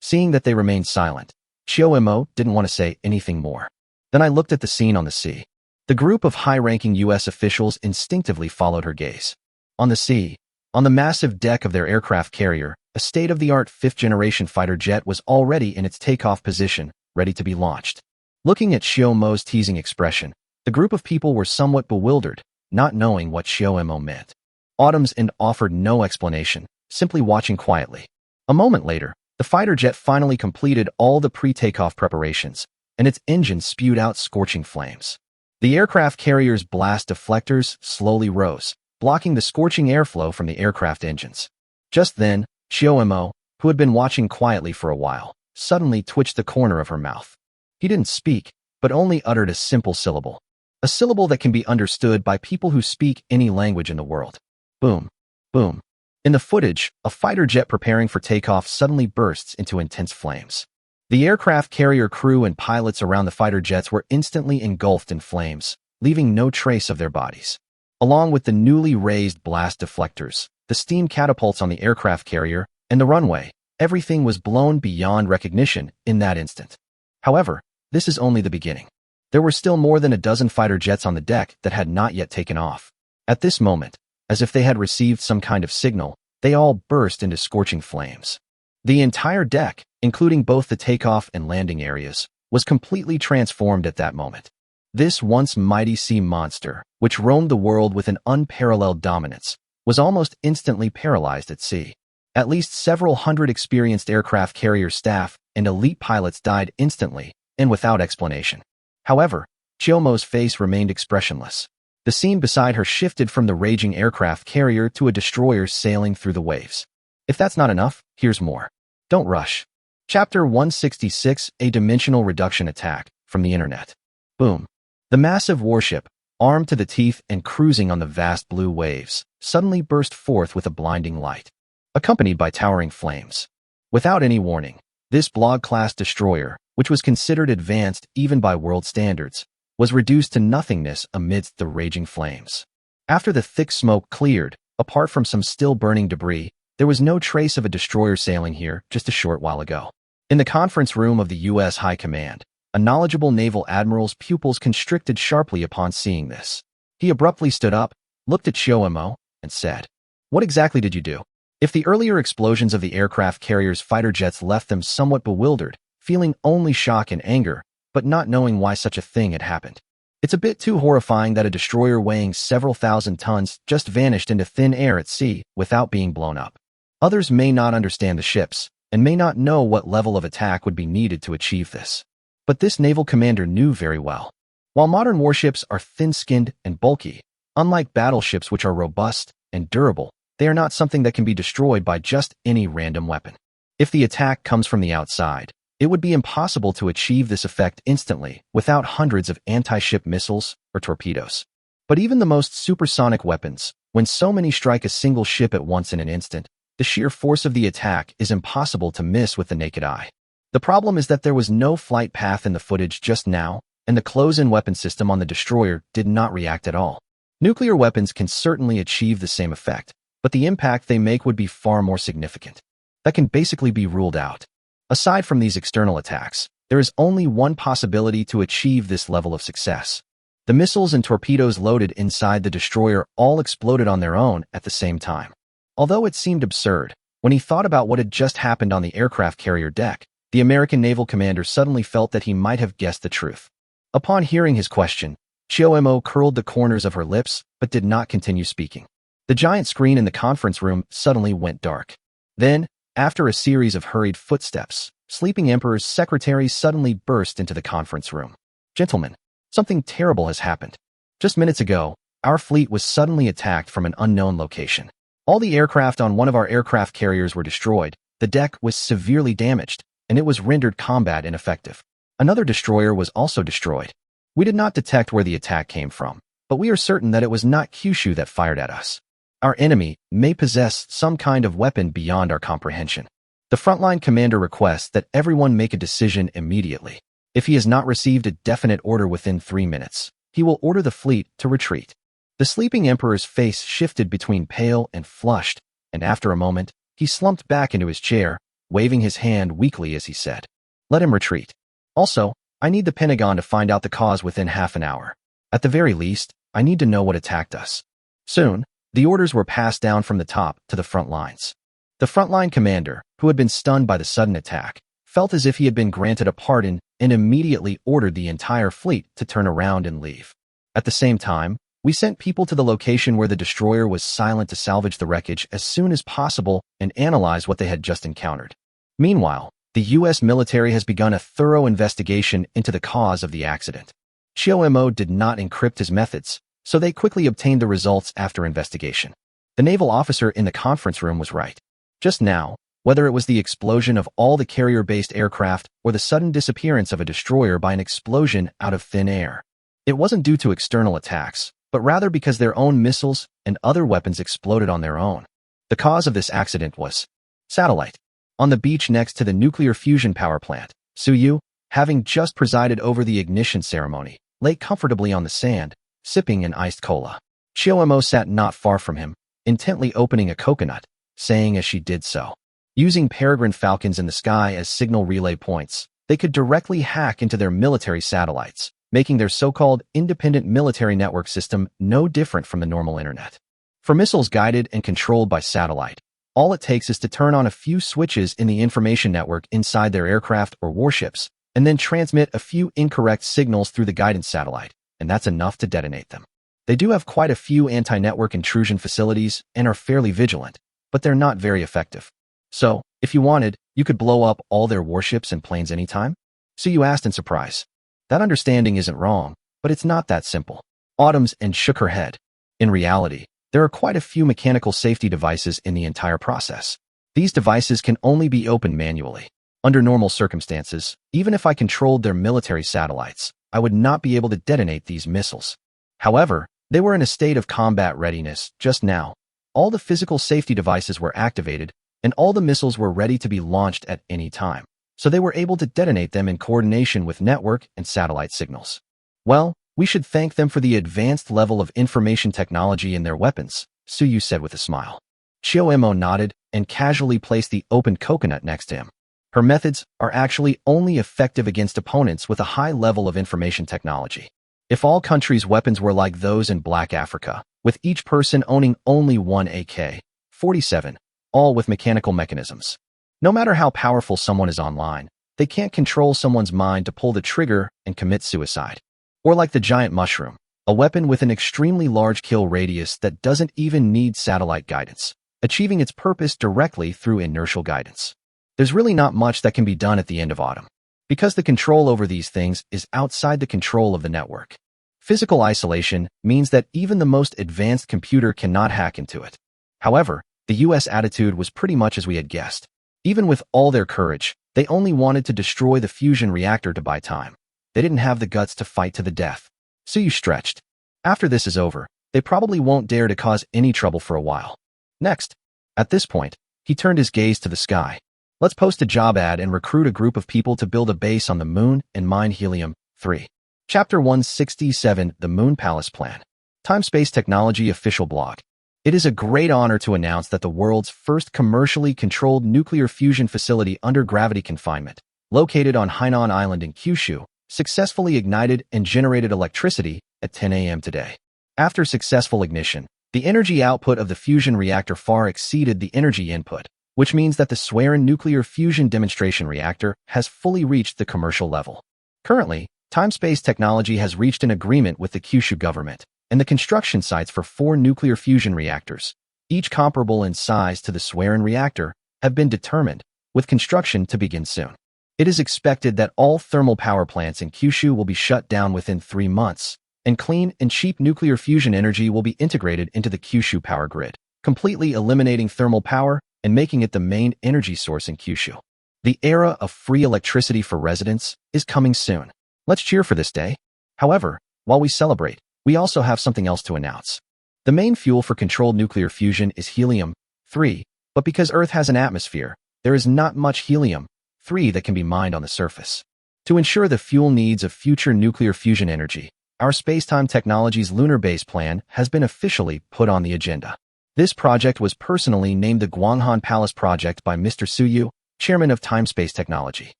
Seeing that they remained silent, Chiu didn't want to say anything more. Then I looked at the scene on the sea. The group of high-ranking US officials instinctively followed her gaze. On the sea, on the massive deck of their aircraft carrier, a state-of-the-art fifth-generation fighter jet was already in its takeoff position, ready to be launched. Looking at Chiu-mo's teasing expression, the group of people were somewhat bewildered, not knowing what Chiu-mo meant. Autumn's and offered no explanation, simply watching quietly. A moment later, the fighter jet finally completed all the pre-takeoff preparations, and its engine spewed out scorching flames. The aircraft carrier's blast deflectors slowly rose, blocking the scorching airflow from the aircraft engines. Just then, Chiyomo, who had been watching quietly for a while, suddenly twitched the corner of her mouth. He didn't speak, but only uttered a simple syllable. A syllable that can be understood by people who speak any language in the world. Boom. Boom. In the footage, a fighter jet preparing for takeoff suddenly bursts into intense flames. The aircraft carrier crew and pilots around the fighter jets were instantly engulfed in flames, leaving no trace of their bodies. Along with the newly raised blast deflectors, the steam catapults on the aircraft carrier, and the runway, everything was blown beyond recognition in that instant. However, this is only the beginning. There were still more than a dozen fighter jets on the deck that had not yet taken off. At this moment, as if they had received some kind of signal, they all burst into scorching flames. The entire deck, including both the takeoff and landing areas, was completely transformed at that moment. This once mighty sea monster, which roamed the world with an unparalleled dominance, was almost instantly paralyzed at sea. At least several hundred experienced aircraft carrier staff and elite pilots died instantly and without explanation. However, Chiyomo's face remained expressionless. The scene beside her shifted from the raging aircraft carrier to a destroyer sailing through the waves. If that's not enough, here's more. Don't rush. Chapter 166, A Dimensional Reduction Attack, from the Internet. Boom. The massive warship, armed to the teeth and cruising on the vast blue waves, suddenly burst forth with a blinding light, accompanied by towering flames. Without any warning, this Blog-class destroyer, which was considered advanced even by world standards, was reduced to nothingness amidst the raging flames. After the thick smoke cleared, apart from some still burning debris, there was no trace of a destroyer sailing here just a short while ago. In the conference room of the U.S. High Command, a knowledgeable naval admiral's pupils constricted sharply upon seeing this. He abruptly stood up, looked at Chiyomo, and said, "What exactly did you do?" If the earlier explosions of the aircraft carrier's fighter jets left them somewhat bewildered, feeling only shock and anger, but not knowing why such a thing had happened. It's a bit too horrifying that a destroyer weighing several thousand tons just vanished into thin air at sea without being blown up. Others may not understand the ships, and may not know what level of attack would be needed to achieve this. But this naval commander knew very well. While modern warships are thin-skinned and bulky, unlike battleships which are robust and durable, they are not something that can be destroyed by just any random weapon. If the attack comes from the outside, it would be impossible to achieve this effect instantly without hundreds of anti-ship missiles or torpedoes. But even the most supersonic weapons, when so many strike a single ship at once in an instant, the sheer force of the attack is impossible to miss with the naked eye. The problem is that there was no flight path in the footage just now, and the close-in weapon system on the destroyer did not react at all. Nuclear weapons can certainly achieve the same effect, but the impact they make would be far more significant. That can basically be ruled out. Aside from these external attacks, there is only one possibility to achieve this level of success. The missiles and torpedoes loaded inside the destroyer all exploded on their own at the same time. Although it seemed absurd, when he thought about what had just happened on the aircraft carrier deck, the American naval commander suddenly felt that he might have guessed the truth. Upon hearing his question, Chiyomo curled the corners of her lips but did not continue speaking. The giant screen in the conference room suddenly went dark. Then, after a series of hurried footsteps, Sleeping Emperor's secretary suddenly burst into the conference room. "Gentlemen, something terrible has happened. Just minutes ago, our fleet was suddenly attacked from an unknown location. All the aircraft on one of our aircraft carriers were destroyed, the deck was severely damaged, and it was rendered combat ineffective. Another destroyer was also destroyed. We did not detect where the attack came from, but we are certain that it was not Kyushu that fired at us. Our enemy may possess some kind of weapon beyond our comprehension. The frontline commander requests that everyone make a decision immediately. If he has not received a definite order within 3 minutes, he will order the fleet to retreat." The Sleeping Emperor's face shifted between pale and flushed, and after a moment, he slumped back into his chair, waving his hand weakly as he said, "Let him retreat. Also, I need the Pentagon to find out the cause within half an hour. At the very least, I need to know what attacked us." Soon, the orders were passed down from the top to the front lines. The frontline commander, who had been stunned by the sudden attack, felt as if he had been granted a pardon and immediately ordered the entire fleet to turn around and leave. At the same time, we sent people to the location where the destroyer was silent to salvage the wreckage as soon as possible and analyze what they had just encountered. Meanwhile, the U.S. military has begun a thorough investigation into the cause of the accident. Chiyomo did not encrypt his methods, so they quickly obtained the results after investigation. The naval officer in the conference room was right. Just now, whether it was the explosion of all the carrier-based aircraft or the sudden disappearance of a destroyer by an explosion out of thin air, it wasn't due to external attacks, but rather because their own missiles and other weapons exploded on their own. The cause of this accident was satellite. On the beach next to the nuclear fusion power plant, Suyu, having just presided over the ignition ceremony, lay comfortably on the sand, sipping an iced cola. Chiomo sat not far from him, intently opening a coconut, saying as she did so, using peregrine falcons in the sky as signal relay points, they could directly hack into their military satellites, making their so-called independent military network system no different from the normal internet. For missiles guided and controlled by satellite, all it takes is to turn on a few switches in the information network inside their aircraft or warships, and then transmit a few incorrect signals through the guidance satellite, and that's enough to detonate them. They do have quite a few anti-network intrusion facilities and are fairly vigilant, but they're not very effective. So, if you wanted, you could blow up all their warships and planes anytime? So you asked in surprise. That understanding isn't wrong, but it's not that simple. Autumn's and shook her head. In reality, there are quite a few mechanical safety devices in the entire process. These devices can only be opened manually. Under normal circumstances, even if I controlled their military satellites, I would not be able to detonate these missiles. However, they were in a state of combat readiness just now. All the physical safety devices were activated, and all the missiles were ready to be launched at any time, so they were able to detonate them in coordination with network and satellite signals. Well, we should thank them for the advanced level of information technology in their weapons, Suyu said with a smile. Chioemo nodded and casually placed the open coconut next to him. Her methods are actually only effective against opponents with a high level of information technology. If all countries' weapons were like those in Black Africa, with each person owning only one AK-47, all with mechanical mechanisms. No matter how powerful someone is online, they can't control someone's mind to pull the trigger and commit suicide. Or like the giant mushroom, a weapon with an extremely large kill radius that doesn't even need satellite guidance, achieving its purpose directly through inertial guidance. There's really not much that can be done at the end of autumn, because the control over these things is outside the control of the network. Physical isolation means that even the most advanced computer cannot hack into it. However, the US attitude was pretty much as we had guessed. Even with all their courage, they only wanted to destroy the fusion reactor to buy time. They didn't have the guts to fight to the death. Suyu stretched. After this is over, they probably won't dare to cause any trouble for a while. Next, at this point, he turned his gaze to the sky. Let's post a job ad and recruit a group of people to build a base on the moon and mine helium-3. Chapter 167, The Moon Palace Plan. Time Space Technology Official Blog. It is a great honor to announce that the world's first commercially controlled nuclear fusion facility under gravity confinement, located on Hainan Island in Kyushu, successfully ignited and generated electricity at 10 a.m. today. After successful ignition, the energy output of the fusion reactor far exceeded the energy input, which means that the Swerin nuclear fusion demonstration reactor has fully reached the commercial level. Currently, Time Space Technology has reached an agreement with the Kyushu government and the construction sites for 4 nuclear fusion reactors, each comparable in size to the Swerin reactor, have been determined, with construction to begin soon. It is expected that all thermal power plants in Kyushu will be shut down within 3 months, and clean and cheap nuclear fusion energy will be integrated into the Kyushu power grid, completely eliminating thermal power and making it the main energy source in Kyushu. The era of free electricity for residents is coming soon. Let's cheer for this day. However, while we celebrate, we also have something else to announce. The main fuel for controlled nuclear fusion is helium-3, but because Earth has an atmosphere, there is not much helium-3 that can be mined on the surface. To ensure the fuel needs of future nuclear fusion energy, our Spacetime Technologies lunar base plan has been officially put on the agenda. This project was personally named the Gwanghwan Palace Project by Mr. Suyu, chairman of Time Space Technology.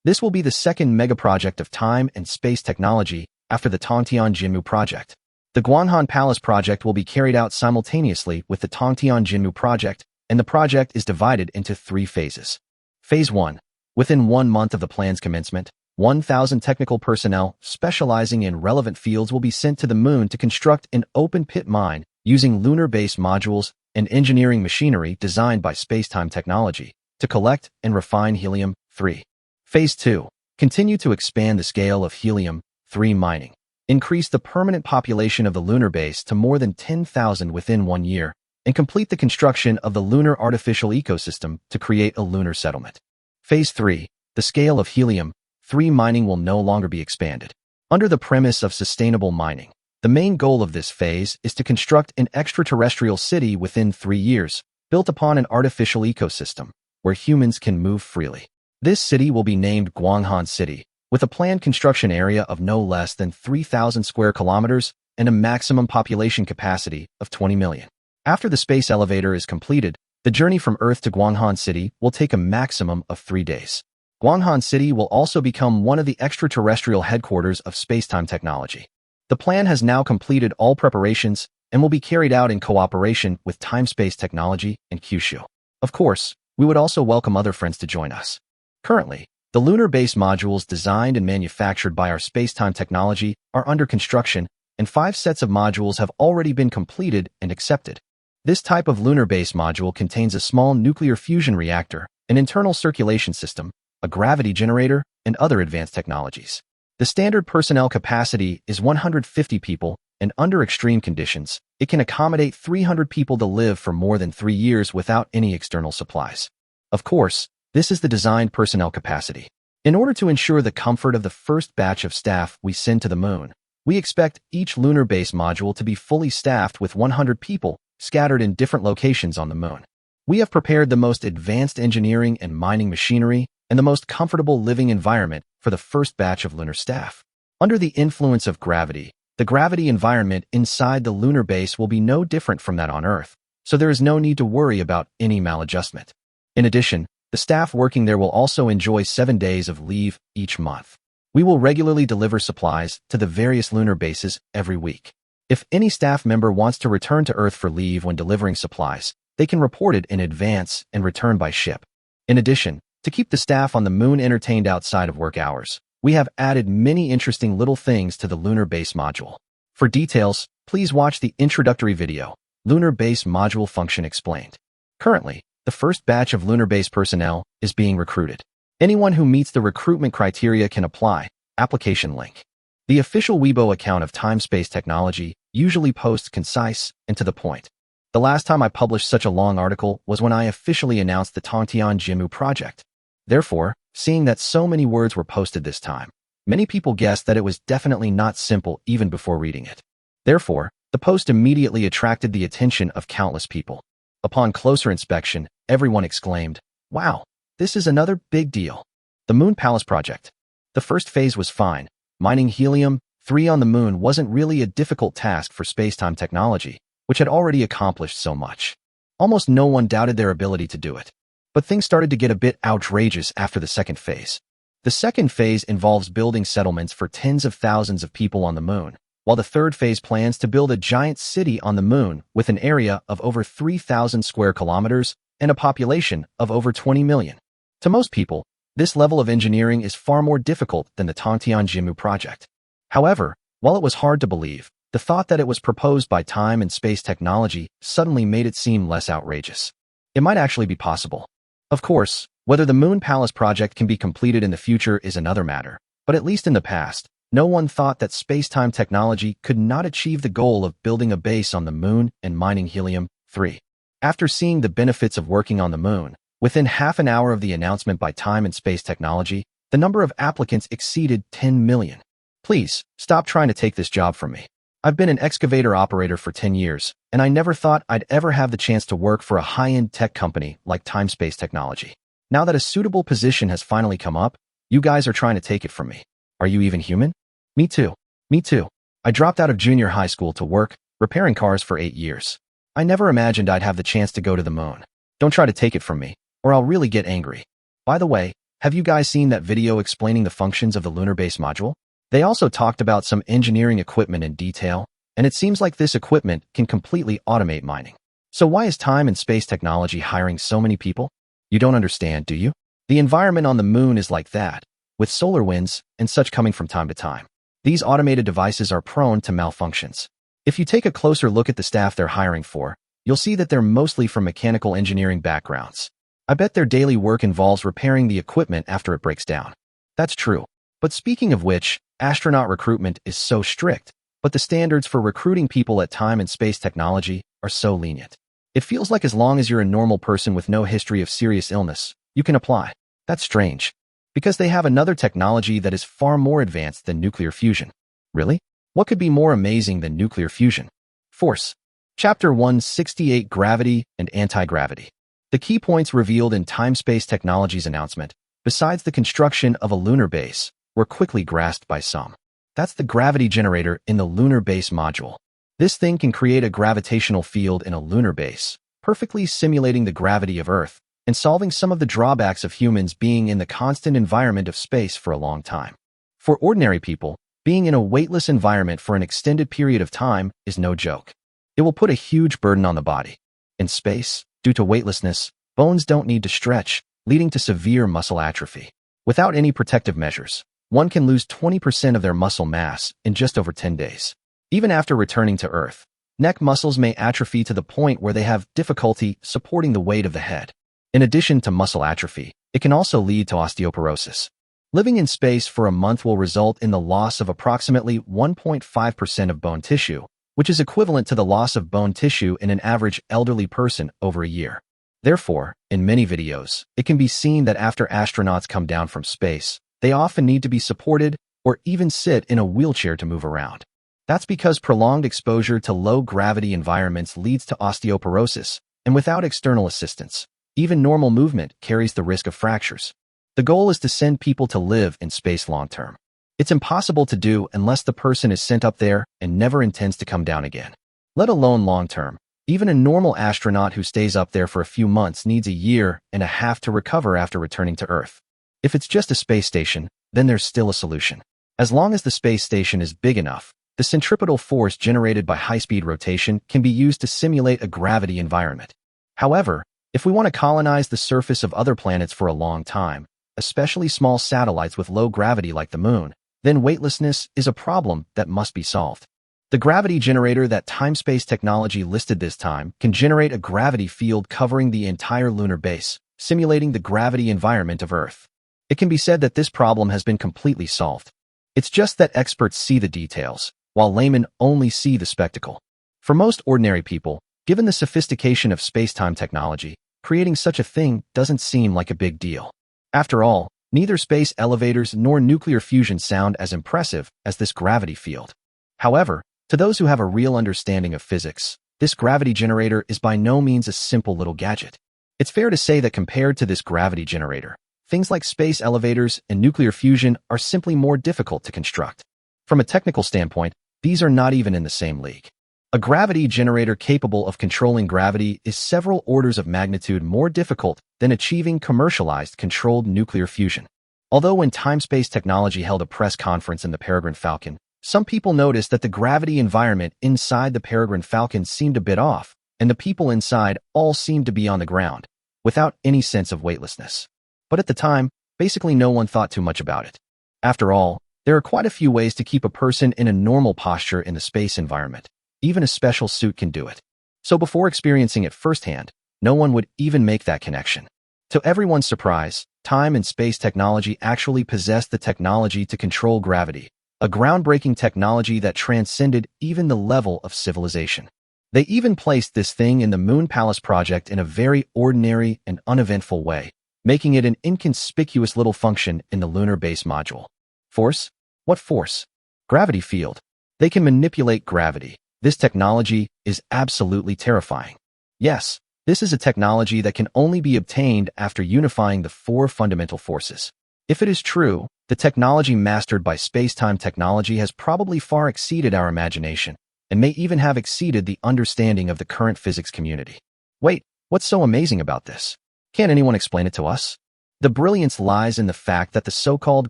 This will be the second mega-project of time and space technology after the Tongtian Jinmu project. The Gwanghwan Palace project will be carried out simultaneously with the Tongtian Jinmu project, and the project is divided into 3 phases. Phase 1. Within 1 month of the plan's commencement, 1,000 technical personnel specializing in relevant fields will be sent to the moon to construct an open-pit mine using lunar base modules and engineering machinery designed by Spacetime Technology to collect and refine helium-3. Phase 2. Continue to expand the scale of helium-3 mining. Increase the permanent population of the lunar base to more than 10,000 within 1 year, and complete the construction of the lunar artificial ecosystem to create a lunar settlement. Phase 3. The scale of helium-3 mining will no longer be expanded. Under the premise of sustainable mining, the main goal of this phase is to construct an extraterrestrial city within 3 years, built upon an artificial ecosystem, where humans can move freely. This city will be named Guanghan City, with a planned construction area of no less than 3,000 square kilometers and a maximum population capacity of 20 million. After the space elevator is completed, the journey from Earth to Guanghan City will take a maximum of 3 days. Guanghan City will also become one of the extraterrestrial headquarters of Spacetime Technology. The plan has now completed all preparations and will be carried out in cooperation with Time-Space Technology and Kyushu. Of course, we would also welcome other friends to join us. Currently, the lunar base modules designed and manufactured by our Spacetime Technology are under construction, and 5 sets of modules have already been completed and accepted. This type of lunar base module contains a small nuclear fusion reactor, an internal circulation system, a gravity generator, and other advanced technologies. The standard personnel capacity is 150 people, and under extreme conditions, it can accommodate 300 people to live for more than 3 years without any external supplies. Of course, this is the designed personnel capacity. In order to ensure the comfort of the first batch of staff we send to the moon, we expect each lunar base module to be fully staffed with 100 people scattered in different locations on the moon. We have prepared the most advanced engineering and mining machinery and the most comfortable living environment for the first batch of lunar staff. Under the influence of gravity, the gravity environment inside the lunar base will be no different from that on Earth, so there is no need to worry about any maladjustment. In addition, the staff working there will also enjoy 7 days of leave each month. We will regularly deliver supplies to the various lunar bases every week. If any staff member wants to return to Earth for leave when delivering supplies, they can report it in advance and return by ship. In addition, to keep the staff on the moon entertained outside of work hours, we have added many interesting little things to the lunar base module. For details, please watch the introductory video, Lunar Base Module Function Explained. Currently, the first batch of lunar base personnel is being recruited. Anyone who meets the recruitment criteria can apply. Application link. The official Weibo account of Time-Space Technology usually posts concise and to the point. The last time I published such a long article was when I officially announced the Tongtian Jimu project. Therefore, seeing that so many words were posted this time, many people guessed that it was definitely not simple even before reading it. Therefore, the post immediately attracted the attention of countless people. Upon closer inspection, everyone exclaimed, "Wow, this is another big deal." The Moon Palace Project. The first phase was fine. Mining helium-3 on the moon wasn't really a difficult task for Spacetime Technology, which had already accomplished so much. Almost no one doubted their ability to do it. But things started to get a bit outrageous after the second phase. The second phase involves building settlements for tens of thousands of people on the moon, while the third phase plans to build a giant city on the moon with an area of over 3,000 square kilometers and a population of over 20 million. To most people, this level of engineering is far more difficult than the Tongtian Jimu project. However, while it was hard to believe, the thought that it was proposed by Time and Space Technology suddenly made it seem less outrageous. It might actually be possible. Of course, whether the Moon Palace project can be completed in the future is another matter, but at least in the past, no one thought that Spacetime Technology could not achieve the goal of building a base on the moon and mining helium-3. After seeing the benefits of working on the moon, within half an hour of the announcement by Time and Space Technology, the number of applicants exceeded 10 million. Please, stop trying to take this job from me. I've been an excavator operator for 10 years, and I never thought I'd ever have the chance to work for a high-end tech company like Time-Space Technology. Now that a suitable position has finally come up, you guys are trying to take it from me. Are you even human? Me too. Me too. I dropped out of junior high school to work, repairing cars for 8 years. I never imagined I'd have the chance to go to the moon. Don't try to take it from me, or I'll really get angry. By the way, have you guys seen that video explaining the functions of the lunar base module? They also talked about some engineering equipment in detail, and it seems like this equipment can completely automate mining. So why is Time and Space Technology hiring so many people? You don't understand, do you? The environment on the moon is like that, with solar winds and such coming from time to time. These automated devices are prone to malfunctions. If you take a closer look at the staff they're hiring for, you'll see that they're mostly from mechanical engineering backgrounds. I bet their daily work involves repairing the equipment after it breaks down. That's true. But speaking of which, astronaut recruitment is so strict, but the standards for recruiting people at Time and Space Technology are so lenient. It feels like as long as you're a normal person with no history of serious illness, you can apply. That's strange. Because they have another technology that is far more advanced than nuclear fusion. Really? What could be more amazing than nuclear fusion? Force. Chapter 168: Gravity and Anti-Gravity. The key points revealed in Time-Space Technology's announcement, besides the construction of a lunar base, were quickly grasped by some. That's the gravity generator in the lunar base module. This thing can create a gravitational field in a lunar base, perfectly simulating the gravity of Earth and solving some of the drawbacks of humans being in the constant environment of space for a long time. For ordinary people, being in a weightless environment for an extended period of time is no joke. It will put a huge burden on the body. In space, due to weightlessness, bones don't need to stretch, leading to severe muscle atrophy. Without any protective measures, one can lose 20% of their muscle mass in just over 10 days. Even after returning to Earth, neck muscles may atrophy to the point where they have difficulty supporting the weight of the head. In addition to muscle atrophy, it can also lead to osteoporosis. Living in space for a month will result in the loss of approximately 1.5% of bone tissue, which is equivalent to the loss of bone tissue in an average elderly person over a year. Therefore, in many videos, it can be seen that after astronauts come down from space, they often need to be supported or even sit in a wheelchair to move around. That's because prolonged exposure to low-gravity environments leads to osteoporosis, and without external assistance, even normal movement carries the risk of fractures. The goal is to send people to live in space long-term. It's impossible to do unless the person is sent up there and never intends to come down again. Let alone long-term. Even a normal astronaut who stays up there for a few months needs a year and a half to recover after returning to Earth. If it's just a space station, then there's still a solution. As long as the space station is big enough, the centripetal force generated by high-speed rotation can be used to simulate a gravity environment. However, if we want to colonize the surface of other planets for a long time, especially small satellites with low gravity like the Moon, then weightlessness is a problem that must be solved. The gravity generator that Time-Space Technology listed this time can generate a gravity field covering the entire lunar base, simulating the gravity environment of Earth. It can be said that this problem has been completely solved. It's just that experts see the details, while laymen only see the spectacle. For most ordinary people, given the sophistication of space-time technology, creating such a thing doesn't seem like a big deal. After all, neither space elevators nor nuclear fusion sound as impressive as this gravity field. However, to those who have a real understanding of physics, this gravity generator is by no means a simple little gadget. It's fair to say that compared to this gravity generator, things like space elevators and nuclear fusion are simply more difficult to construct. From a technical standpoint, these are not even in the same league. A gravity generator capable of controlling gravity is several orders of magnitude more difficult than achieving commercialized controlled nuclear fusion. Although when Time-Space Technology held a press conference in the Peregrine Falcon, some people noticed that the gravity environment inside the Peregrine Falcon seemed a bit off, and the people inside all seemed to be on the ground, without any sense of weightlessness. But at the time, basically no one thought too much about it. After all, there are quite a few ways to keep a person in a normal posture in the space environment. Even a special suit can do it. So before experiencing it firsthand, no one would even make that connection. To everyone's surprise, Time and Space Technology actually possessed the technology to control gravity, a groundbreaking technology that transcended even the level of civilization. They even placed this thing in the Moon Palace project in a very ordinary and uneventful way, making it an inconspicuous little function in the lunar base module. Force? What force? Gravity field. They can manipulate gravity. This technology is absolutely terrifying. Yes, this is a technology that can only be obtained after unifying the four fundamental forces. If it is true, the technology mastered by space-time technology has probably far exceeded our imagination, and may even have exceeded the understanding of the current physics community. Wait, what's so amazing about this? Can't anyone explain it to us? The brilliance lies in the fact that the so-called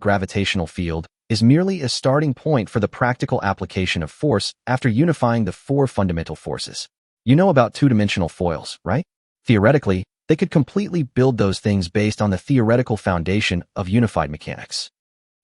gravitational field is merely a starting point for the practical application of force after unifying the four fundamental forces. You know about two-dimensional foils, right? Theoretically, they could completely build those things based on the theoretical foundation of unified mechanics.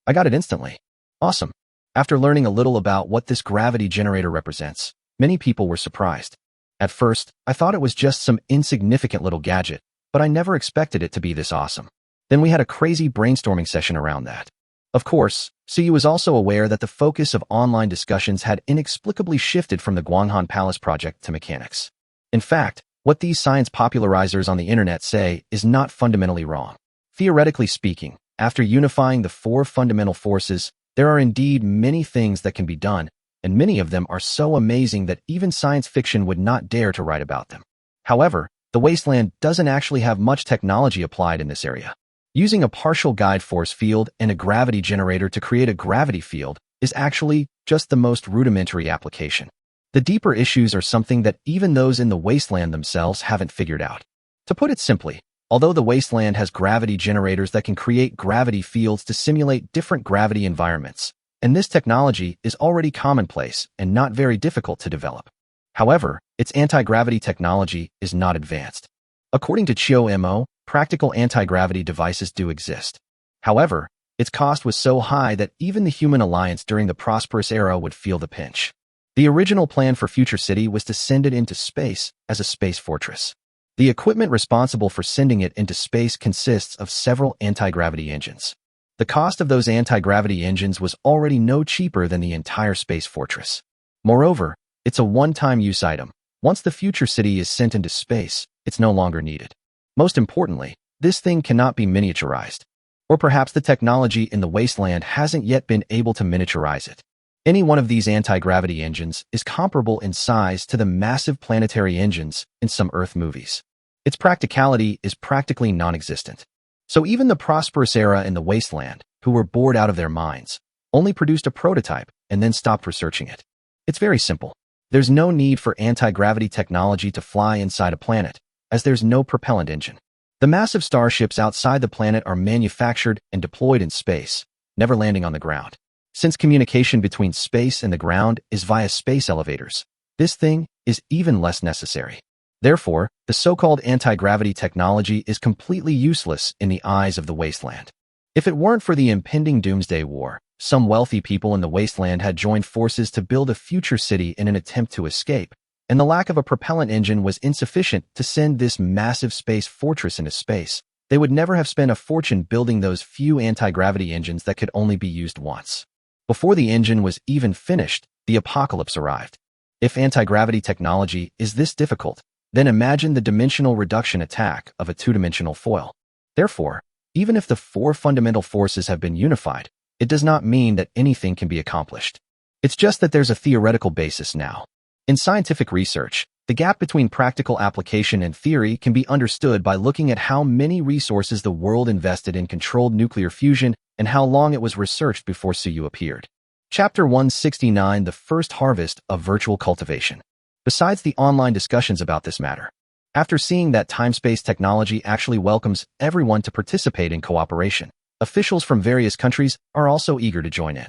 I got it instantly. Awesome. After learning a little about what this gravity generator represents, many people were surprised. At first, I thought it was just some insignificant little gadget, but I never expected it to be this awesome. Then we had a crazy brainstorming session around that. Of course, Suyu was also aware that the focus of online discussions had inexplicably shifted from the Guanghan Palace project to mechanics. In fact, What these science popularizers on the internet say is not fundamentally wrong. Theoretically speaking, after unifying the four fundamental forces, there are indeed many things that can be done, and many of them are so amazing that even science fiction would not dare to write about them. However, the wasteland doesn't actually have much technology applied in this area. Using a partial guide force field and a gravity generator to create a gravity field is actually just the most rudimentary application. The deeper issues are something that even those in the wasteland themselves haven't figured out. To put it simply, although the wasteland has gravity generators that can create gravity fields to simulate different gravity environments, and this technology is already commonplace and not very difficult to develop. However, its anti-gravity technology is not advanced. According to Chiu Mo, practical anti-gravity devices do exist. However, its cost was so high that even the human alliance during the prosperous era would feel the pinch. The original plan for Future City was to send it into space as a space fortress. The equipment responsible for sending it into space consists of several anti-gravity engines. The cost of those anti-gravity engines was already no cheaper than the entire space fortress. Moreover, it's a one-time use item. Once the Future City is sent into space, it's no longer needed. Most importantly, this thing cannot be miniaturized. Or perhaps the technology in the wasteland hasn't yet been able to miniaturize it. Any one of these anti-gravity engines is comparable in size to the massive planetary engines in some Earth movies. Its practicality is practically non-existent. So even the prosperous era in the wasteland, who were bored out of their minds, only produced a prototype and then stopped researching it. It's very simple. There's no need for anti-gravity technology to fly inside a planet, as there's no propellant engine. The massive starships outside the planet are manufactured and deployed in space, never landing on the ground. Since communication between space and the ground is via space elevators, this thing is even less necessary. Therefore, the so-called anti-gravity technology is completely useless in the eyes of the wasteland. If it weren't for the impending doomsday war, some wealthy people in the wasteland had joined forces to build a future city in an attempt to escape, and the lack of a propellant engine was insufficient to send this massive space fortress into space. They would never have spent a fortune building those few anti-gravity engines that could only be used once. Before the engine was even finished, the apocalypse arrived. If anti-gravity technology is this difficult, then imagine the dimensional reduction attack of a two-dimensional foil. Therefore, even if the four fundamental forces have been unified, it does not mean that anything can be accomplished. It's just that there's a theoretical basis now. In scientific research, the gap between practical application and theory can be understood by looking at how many resources the world invested in controlled nuclear fusion and how long it was researched before Suyu appeared. Chapter 169: The First Harvest of Virtual Cultivation. Besides the online discussions about this matter, after seeing that time-space technology actually welcomes everyone to participate in cooperation, officials from various countries are also eager to join in.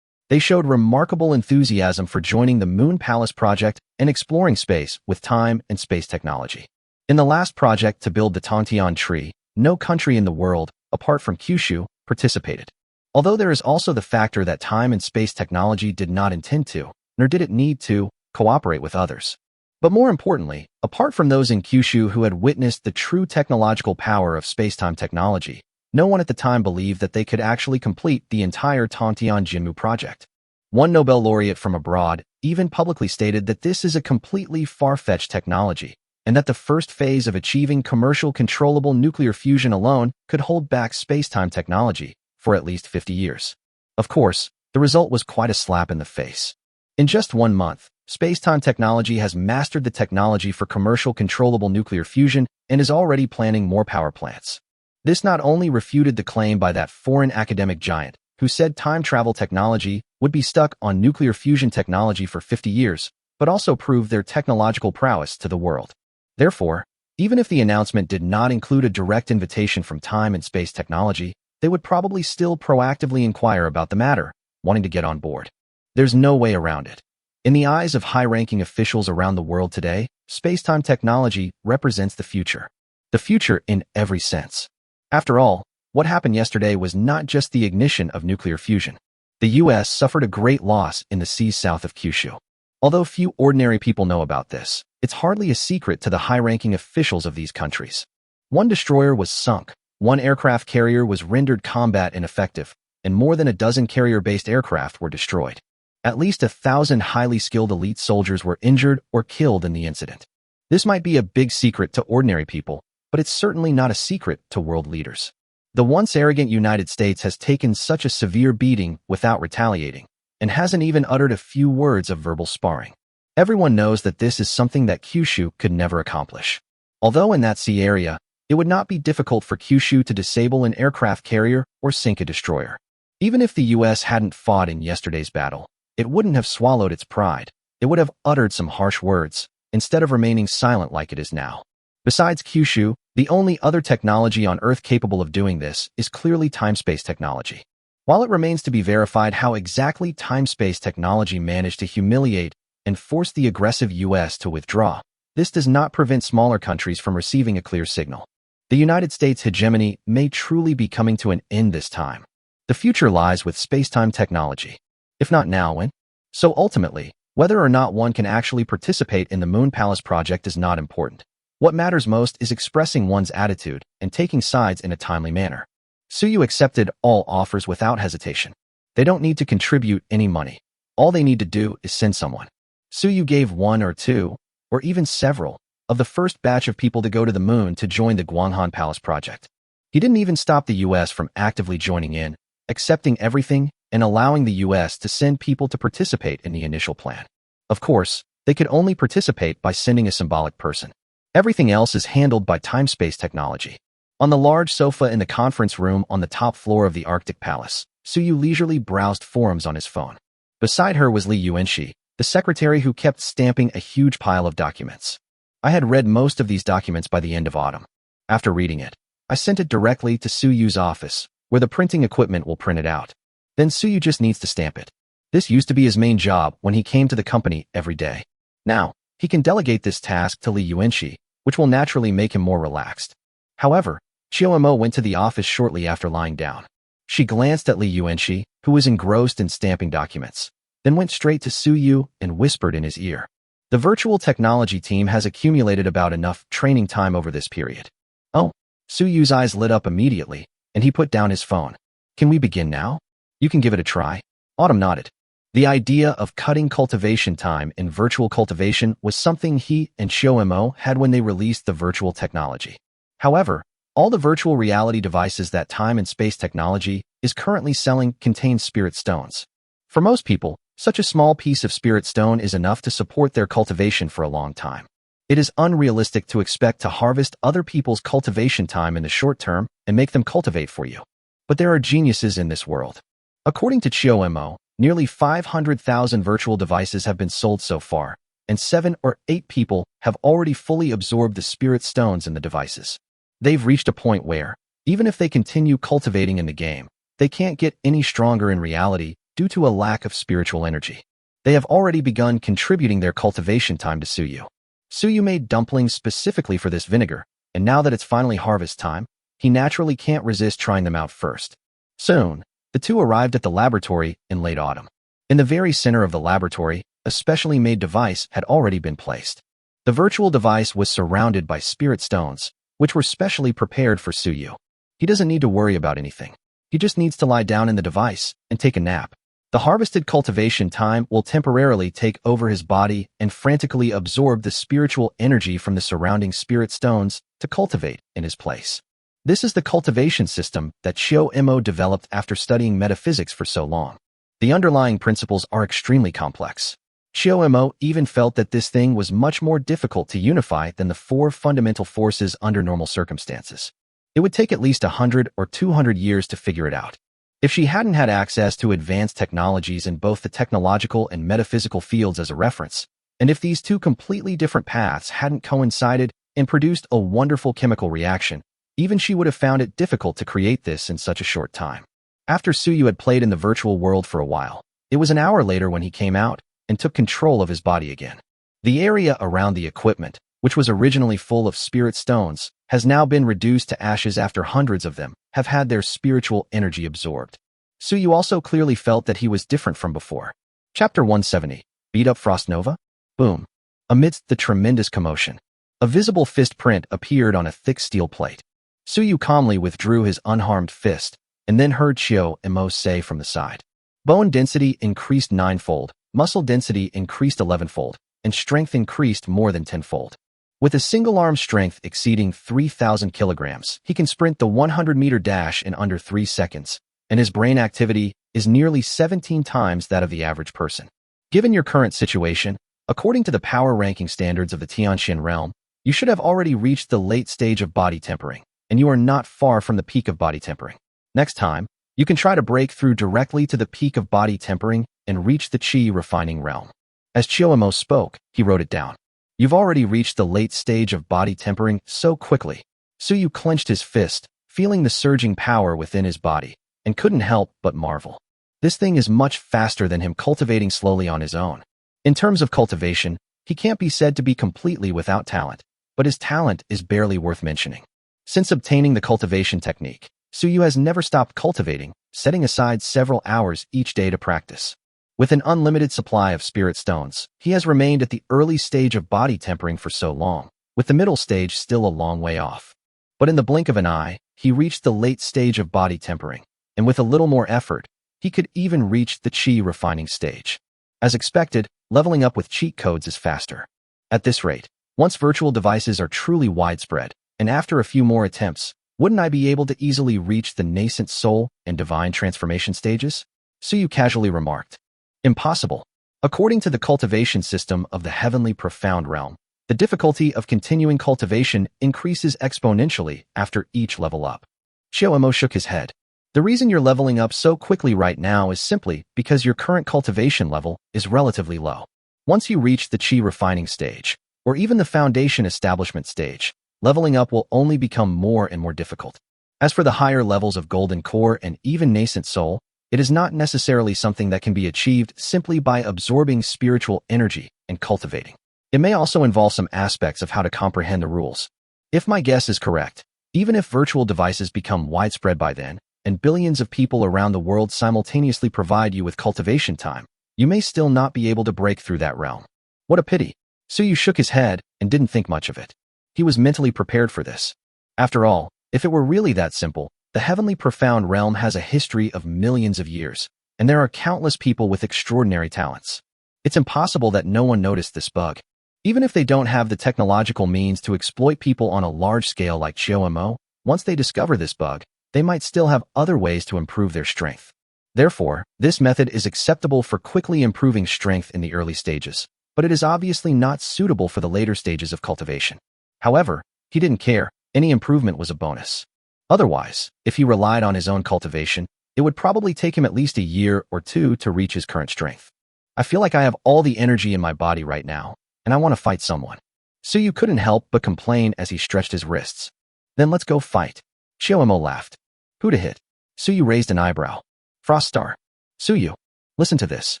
They showed remarkable enthusiasm for joining the Moon Palace project and exploring space with time and space technology. In the last project to build the Tantian tree, no country in the world, apart from Kyushu, participated. Although there is also the factor that time and space technology did not intend to, nor did it need to, cooperate with others. But more importantly, apart from those in Kyushu who had witnessed the true technological power of space-time technology, no one at the time believed that they could actually complete the entire Tantian Jinmu project. One Nobel laureate from abroad even publicly stated that this is a completely far-fetched technology, and that the first phase of achieving commercial controllable nuclear fusion alone could hold back space-time technology for at least 50 years. Of course, the result was quite a slap in the face. In just 1 month, space-time technology has mastered the technology for commercial controllable nuclear fusion and is already planning more power plants. This not only refuted the claim by that foreign academic giant who said time travel technology would be stuck on nuclear fusion technology for 50 years, but also proved their technological prowess to the world. Therefore, even if the announcement did not include a direct invitation from time and space technology, they would probably still proactively inquire about the matter, wanting to get on board. There's no way around it. In the eyes of high-ranking officials around the world today, space-time technology represents the future. The future in every sense. After all, what happened yesterday was not just the ignition of nuclear fusion. The U.S. suffered a great loss in the seas south of Kyushu. Although few ordinary people know about this, it's hardly a secret to the high-ranking officials of these countries. One destroyer was sunk, one aircraft carrier was rendered combat ineffective, and more than a dozen carrier-based aircraft were destroyed. At least 1,000 highly skilled elite soldiers were injured or killed in the incident. This might be a big secret to ordinary people, but it's certainly not a secret to world leaders. The once arrogant United States has taken such a severe beating without retaliating, and hasn't even uttered a few words of verbal sparring. Everyone knows that this is something that Kyushu could never accomplish. Although in that sea area, it would not be difficult for Kyushu to disable an aircraft carrier or sink a destroyer. Even if the US hadn't fought in yesterday's battle, it wouldn't have swallowed its pride. It would have uttered some harsh words, instead of remaining silent like it is now. Besides Kyushu, the only other technology on Earth capable of doing this is clearly time-space technology. While it remains to be verified how exactly time-space technology managed to humiliate and force the aggressive US to withdraw, this does not prevent smaller countries from receiving a clear signal. The United States' hegemony may truly be coming to an end this time. The future lies with space-time technology. If not now, when? So ultimately, whether or not one can actually participate in the Moon Palace project is not important. What matters most is expressing one's attitude and taking sides in a timely manner. Suyu accepted all offers without hesitation. They don't need to contribute any money. All they need to do is send someone. Suyu gave one or two, or even several, of the first batch of people to go to the moon to join the Gwanghwan Palace project. He didn't even stop the US from actively joining in, accepting everything, and allowing the US to send people to participate in the initial plan. Of course, they could only participate by sending a symbolic person. Everything else is handled by time-space technology. On the large sofa in the conference room on the top floor of the Arctic Palace, Suyu leisurely browsed forums on his phone. Beside her was Li Yuanxi, the secretary who kept stamping a huge pile of documents. I had read most of these documents by the end of autumn. After reading it, I sent it directly to Suyu's office, where the printing equipment will print it out. Then Suyu just needs to stamp it. This used to be his main job when he came to the company every day. Now, he can delegate this task to Li Yuanxi, which will naturally make him more relaxed. However, Chiyo-mo went to the office shortly after lying down. She glanced at Li Yuanxi, who was engrossed in stamping documents, then went straight to Suyu and whispered in his ear. The virtual technology team has accumulated about enough training time over this period. Oh, Suyu's eyes lit up immediately, and he put down his phone. Can we begin now? You can give it a try. Autumn nodded. The idea of cutting cultivation time in virtual cultivation was something he and Chiyo-mo had when they released the virtual technology. However, all the virtual reality devices that time and space technology is currently selling contain spirit stones. For most people, such a small piece of spirit stone is enough to support their cultivation for a long time. It is unrealistic to expect to harvest other people's cultivation time in the short term and make them cultivate for you. But there are geniuses in this world. According to Chiyo-mo, nearly 500,000 virtual devices have been sold so far, and 7 or 8 people have already fully absorbed the spirit stones in the devices. They've reached a point where, even if they continue cultivating in the game, they can't get any stronger in reality due to a lack of spiritual energy. They have already begun contributing their cultivation time to Suyu. Suyu made dumplings specifically for this vinegar, and now that it's finally harvest time, he naturally can't resist trying them out first. Soon, the two arrived at the laboratory in late autumn. In the very center of the laboratory, a specially made device had already been placed. The virtual device was surrounded by spirit stones, which were specially prepared for Suyu. He doesn't need to worry about anything. He just needs to lie down in the device and take a nap. The harvested cultivation time will temporarily take over his body and frantically absorb the spiritual energy from the surrounding spirit stones to cultivate in his place. This is the cultivation system that Chiyo-mo developed after studying metaphysics for so long. The underlying principles are extremely complex. Chiyo-mo even felt that this thing was much more difficult to unify than the 4 fundamental forces under normal circumstances. It would take at least 100 or 200 years to figure it out. If she hadn't had access to advanced technologies in both the technological and metaphysical fields as a reference, and if these two completely different paths hadn't coincided and produced a wonderful chemical reaction, even she would have found it difficult to create this in such a short time. After Suyu had played in the virtual world for a while, it was an hour later when he came out and took control of his body again. The area around the equipment, which was originally full of spirit stones, has now been reduced to ashes after hundreds of them have had their spiritual energy absorbed. Suyu also clearly felt that he was different from before. Chapter 170. Beat up Frost Nova? Boom. Amidst the tremendous commotion, a visible fist print appeared on a thick steel plate. Suyu calmly withdrew his unharmed fist, and then heard Chiyo-mo say from the side. Bone density increased 9-fold, muscle density increased 11-fold, and strength increased more than 10-fold. With a single-arm strength exceeding 3,000 kilograms, he can sprint the 100-meter dash in under 3 seconds, and his brain activity is nearly 17 times that of the average person. Given your current situation, according to the power ranking standards of the Tianxian realm, you should have already reached the late stage of body tempering, and you are not far from the peak of body tempering. Next time, you can try to break through directly to the peak of body tempering and reach the qi refining realm. As Chiyomo spoke, he wrote it down. You've already reached the late stage of body tempering so quickly. Suyu clenched his fist, feeling the surging power within his body, and couldn't help but marvel. This thing is much faster than him cultivating slowly on his own. In terms of cultivation, he can't be said to be completely without talent, but his talent is barely worth mentioning. Since obtaining the cultivation technique, Suyu has never stopped cultivating, setting aside several hours each day to practice. With an unlimited supply of spirit stones, he has remained at the early stage of body tempering for so long, with the middle stage still a long way off. But in the blink of an eye, he reached the late stage of body tempering, and with a little more effort, he could even reach the qi refining stage. As expected, leveling up with cheat codes is faster. At this rate, once virtual devices are truly widespread, and after a few more attempts, wouldn't I be able to easily reach the nascent soul and divine transformation stages? Suyu casually remarked. Impossible. According to the cultivation system of the heavenly profound realm, the difficulty of continuing cultivation increases exponentially after each level up. Chiyomo shook his head. The reason you're leveling up so quickly right now is simply because your current cultivation level is relatively low. Once you reach the qi refining stage, or even the foundation establishment stage, leveling up will only become more and more difficult. As for the higher levels of golden core and even nascent soul, it is not necessarily something that can be achieved simply by absorbing spiritual energy and cultivating. It may also involve some aspects of how to comprehend the rules. If my guess is correct, even if virtual devices become widespread by then, and billions of people around the world simultaneously provide you with cultivation time, you may still not be able to break through that realm. What a pity. Suyu shook his head and didn't think much of it. He was mentally prepared for this. After all, if it were really that simple, the heavenly profound realm has a history of millions of years, and there are countless people with extraordinary talents. It's impossible that no one noticed this bug. Even if they don't have the technological means to exploit people on a large scale like Chiyomo, once they discover this bug, they might still have other ways to improve their strength. Therefore, this method is acceptable for quickly improving strength in the early stages, but it is obviously not suitable for the later stages of cultivation. However, he didn't care. Any improvement was a bonus. Otherwise, if he relied on his own cultivation, it would probably take him at least a year or two to reach his current strength. I feel like I have all the energy in my body right now, and I want to fight someone. Suyu couldn't help but complain as he stretched his wrists. Then let's go fight. Chiyomo laughed. Who to hit? Suyu raised an eyebrow. Frost Star. Suyu, listen to this.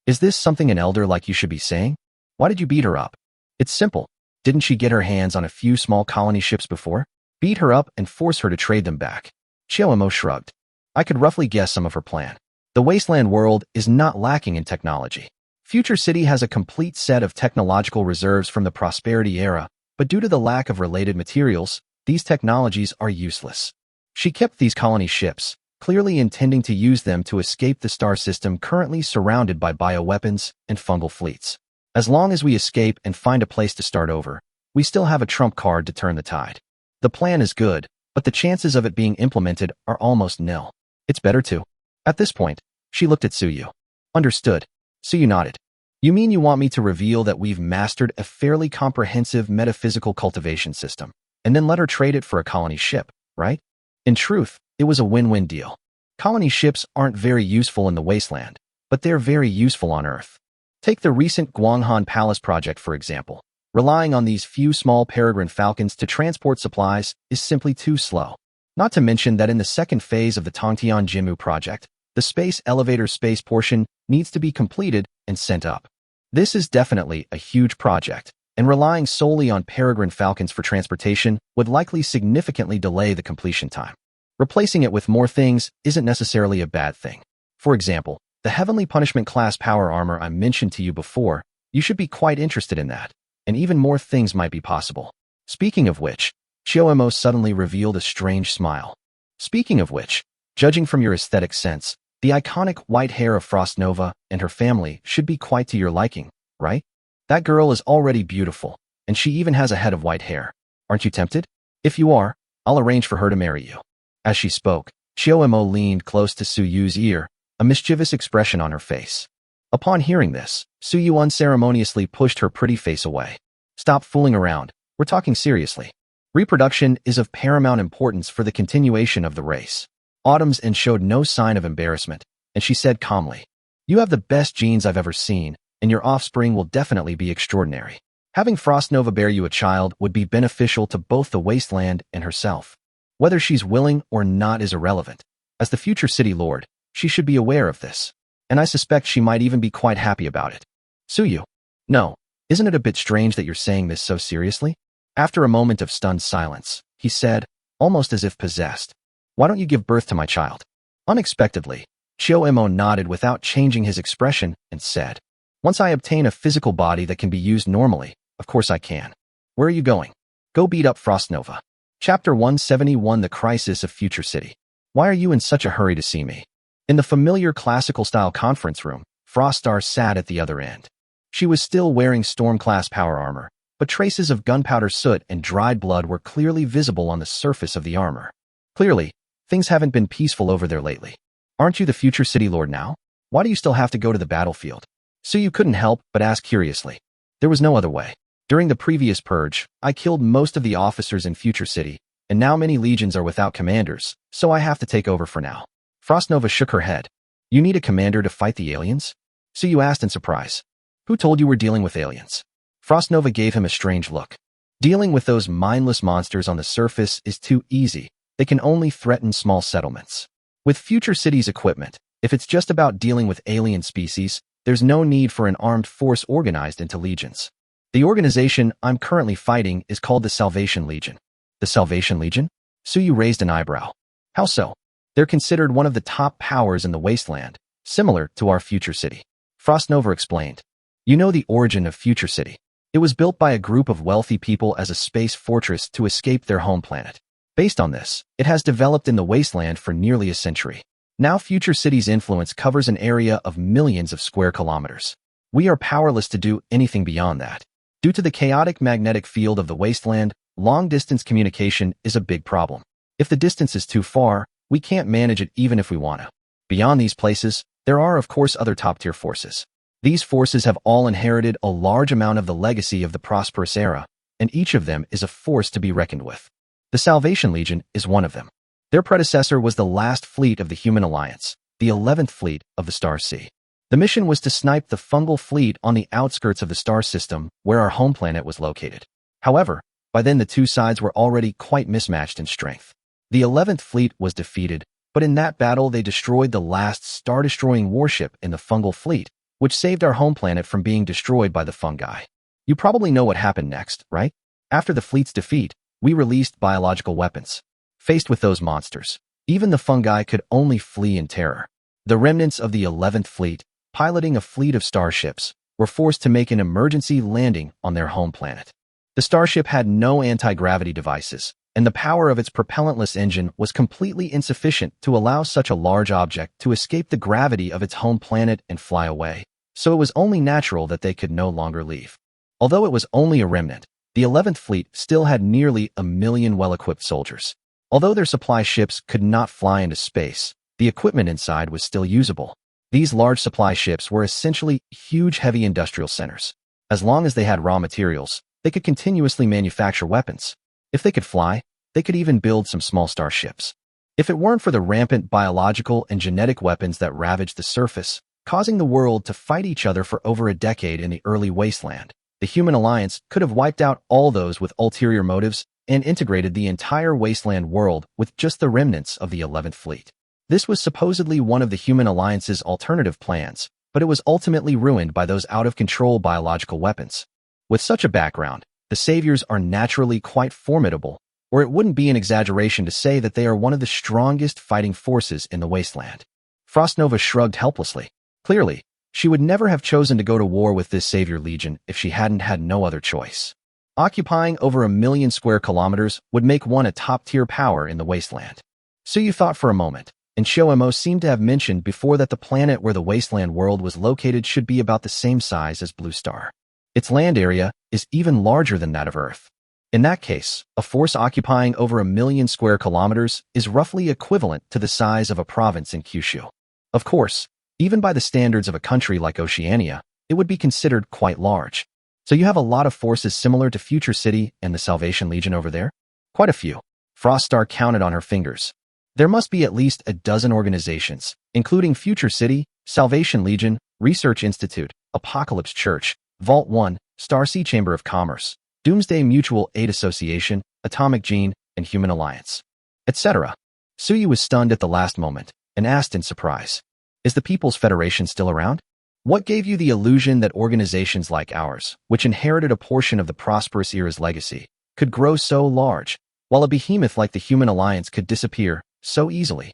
Is this something an elder like you should be saying? Why did you beat her up? It's simple. Didn't she get her hands on a few small colony ships before? Beat her up and force her to trade them back. Chiyomo shrugged. I could roughly guess some of her plan. The wasteland world is not lacking in technology. Future City has a complete set of technological reserves from the prosperity era, but due to the lack of related materials, these technologies are useless. She kept these colony ships, clearly intending to use them to escape the star system currently surrounded by bioweapons and fungal fleets. As long as we escape and find a place to start over, we still have a trump card to turn the tide. The plan is good, but the chances of it being implemented are almost nil. It's better to. At this point, she looked at Suyu. Understood. Suyu nodded. You mean you want me to reveal that we've mastered a fairly comprehensive metaphysical cultivation system, and then let her trade it for a colony ship, right? In truth, it was a win-win deal. Colony ships aren't very useful in the wasteland, but they're very useful on Earth. Take the recent Guanghan Palace project, for example. Relying on these few small peregrine falcons to transport supplies is simply too slow. Not to mention that in the second phase of the Tongtian Jimu project, the space elevator space portion needs to be completed and sent up. This is definitely a huge project, and relying solely on peregrine falcons for transportation would likely significantly delay the completion time. Replacing it with more things isn't necessarily a bad thing. For example, the Heavenly Punishment class power armor I mentioned to you before, you should be quite interested in that. And even more things might be possible. Speaking of which, Chiyomo suddenly revealed a strange smile. Speaking of which, judging from your aesthetic sense, the iconic white hair of Frost Nova and her family should be quite to your liking, right? That girl is already beautiful, and she even has a head of white hair. Aren't you tempted? If you are, I'll arrange for her to marry you." As she spoke, Chiomo leaned close to Suyu's ear, a mischievous expression on her face. Upon hearing this, Suyu unceremoniously pushed her pretty face away. "Stop fooling around. We're talking seriously. Reproduction is of paramount importance for the continuation of the race." Autumn's and showed no sign of embarrassment, and she said calmly, "You have the best genes I've ever seen, and your offspring will definitely be extraordinary. Having Frostnova bear you a child would be beneficial to both the wasteland and herself. Whether she's willing or not is irrelevant. As the future city lord, she should be aware of this, and I suspect she might even be quite happy about it." Suyu. "No, isn't it a bit strange that you're saying this so seriously?" After a moment of stunned silence, he said, almost as if possessed, "Why don't you give birth to my child?" Unexpectedly, Chiomo nodded without changing his expression and said, "Once I obtain a physical body that can be used normally, of course I can. Where are you going?" "Go beat up Frostnova." Chapter 171 The Crisis of Future City. "Why are you in such a hurry to see me?" In the familiar classical-style conference room, Froststar sat at the other end. She was still wearing Storm-class power armor, but traces of gunpowder soot and dried blood were clearly visible on the surface of the armor. Clearly, things haven't been peaceful over there lately. "Aren't you the future city lord now? Why do you still have to go to the battlefield?" Suyu couldn't help but ask curiously. "There was no other way. During the previous purge, I killed most of the officers in Future City, and now many legions are without commanders, so I have to take over for now." Frostnova shook her head. "You need a commander to fight the aliens?" Suyu asked in surprise. "Who told you we're dealing with aliens?" Frostnova gave him a strange look. "Dealing with those mindless monsters on the surface is too easy. They can only threaten small settlements. With Future City's equipment, if it's just about dealing with alien species, there's no need for an armed force organized into legions. The organization I'm currently fighting is called the Salvation Legion." "The Salvation Legion?" Suyu raised an eyebrow. "How so?" "They're considered one of the top powers in the wasteland, similar to our Future City." Frostnova explained. "You know the origin of Future City. It was built by a group of wealthy people as a space fortress to escape their home planet. Based on this, it has developed in the wasteland for nearly a century. Now Future City's influence covers an area of millions of square kilometers. We are powerless to do anything beyond that. Due to the chaotic magnetic field of the wasteland, long-distance communication is a big problem. If the distance is too far, we can't manage it even if we want to. Beyond these places, there are of course other top-tier forces. These forces have all inherited a large amount of the legacy of the prosperous era, and each of them is a force to be reckoned with. The Salvation Legion is one of them. Their predecessor was the last fleet of the Human Alliance, the 11th fleet of the Star Sea. The mission was to snipe the fungal fleet on the outskirts of the star system where our home planet was located. However, by then the two sides were already quite mismatched in strength. The 11th fleet was defeated, but in that battle they destroyed the last star-destroying warship in the fungal fleet, which saved our home planet from being destroyed by the fungi. You probably know what happened next, right? After the fleet's defeat, we released biological weapons. Faced with those monsters, even the fungi could only flee in terror. The remnants of the 11th fleet, piloting a fleet of starships, were forced to make an emergency landing on their home planet. The starship had no anti-gravity devices, and the power of its propellantless engine was completely insufficient to allow such a large object to escape the gravity of its home planet and fly away, so it was only natural that they could no longer leave. Although it was only a remnant, the 11th fleet still had nearly 1 million well-equipped soldiers. Although their supply ships could not fly into space, the equipment inside was still usable. These large supply ships were essentially huge heavy industrial centers. As long as they had raw materials, they could continuously manufacture weapons. If they could fly, they could even build some small starships. If it weren't for the rampant biological and genetic weapons that ravaged the surface, causing the world to fight each other for over a decade in the early wasteland, the Human Alliance could have wiped out all those with ulterior motives and integrated the entire wasteland world with just the remnants of the 11th fleet. This was supposedly one of the Human Alliance's alternative plans, but it was ultimately ruined by those out-of-control biological weapons. With such a background, the Saviors are naturally quite formidable, or it wouldn't be an exaggeration to say that they are one of the strongest fighting forces in the wasteland. Frostnova shrugged helplessly. Clearly, she would never have chosen to go to war with this Savior Legion if she hadn't had no other choice. Occupying over 1 million square kilometers would make one a top-tier power in the wasteland. Suyu thought for a moment, and Shoemo seemed to have mentioned before that the planet where the wasteland world was located should be about the same size as Blue Star. Its land area is even larger than that of Earth. In that case, a force occupying over 1 million square kilometers is roughly equivalent to the size of a province in Kyushu. Of course, even by the standards of a country like Oceania, it would be considered quite large. So you have a lot of forces similar to Future City and the Salvation Legion over there? Quite a few. Froststar counted on her fingers. There must be at least a dozen organizations, including Future City, Salvation Legion, Research Institute, Apocalypse Church, Vault 1, Starsea Chamber of Commerce, Doomsday Mutual Aid Association, Atomic Gene, and Human Alliance, etc. Suyu was stunned at the last moment and asked in surprise, "Is the People's Federation still around? What gave you the illusion that organizations like ours, which inherited a portion of the prosperous era's legacy, could grow so large, while a behemoth like the Human Alliance could disappear so easily?"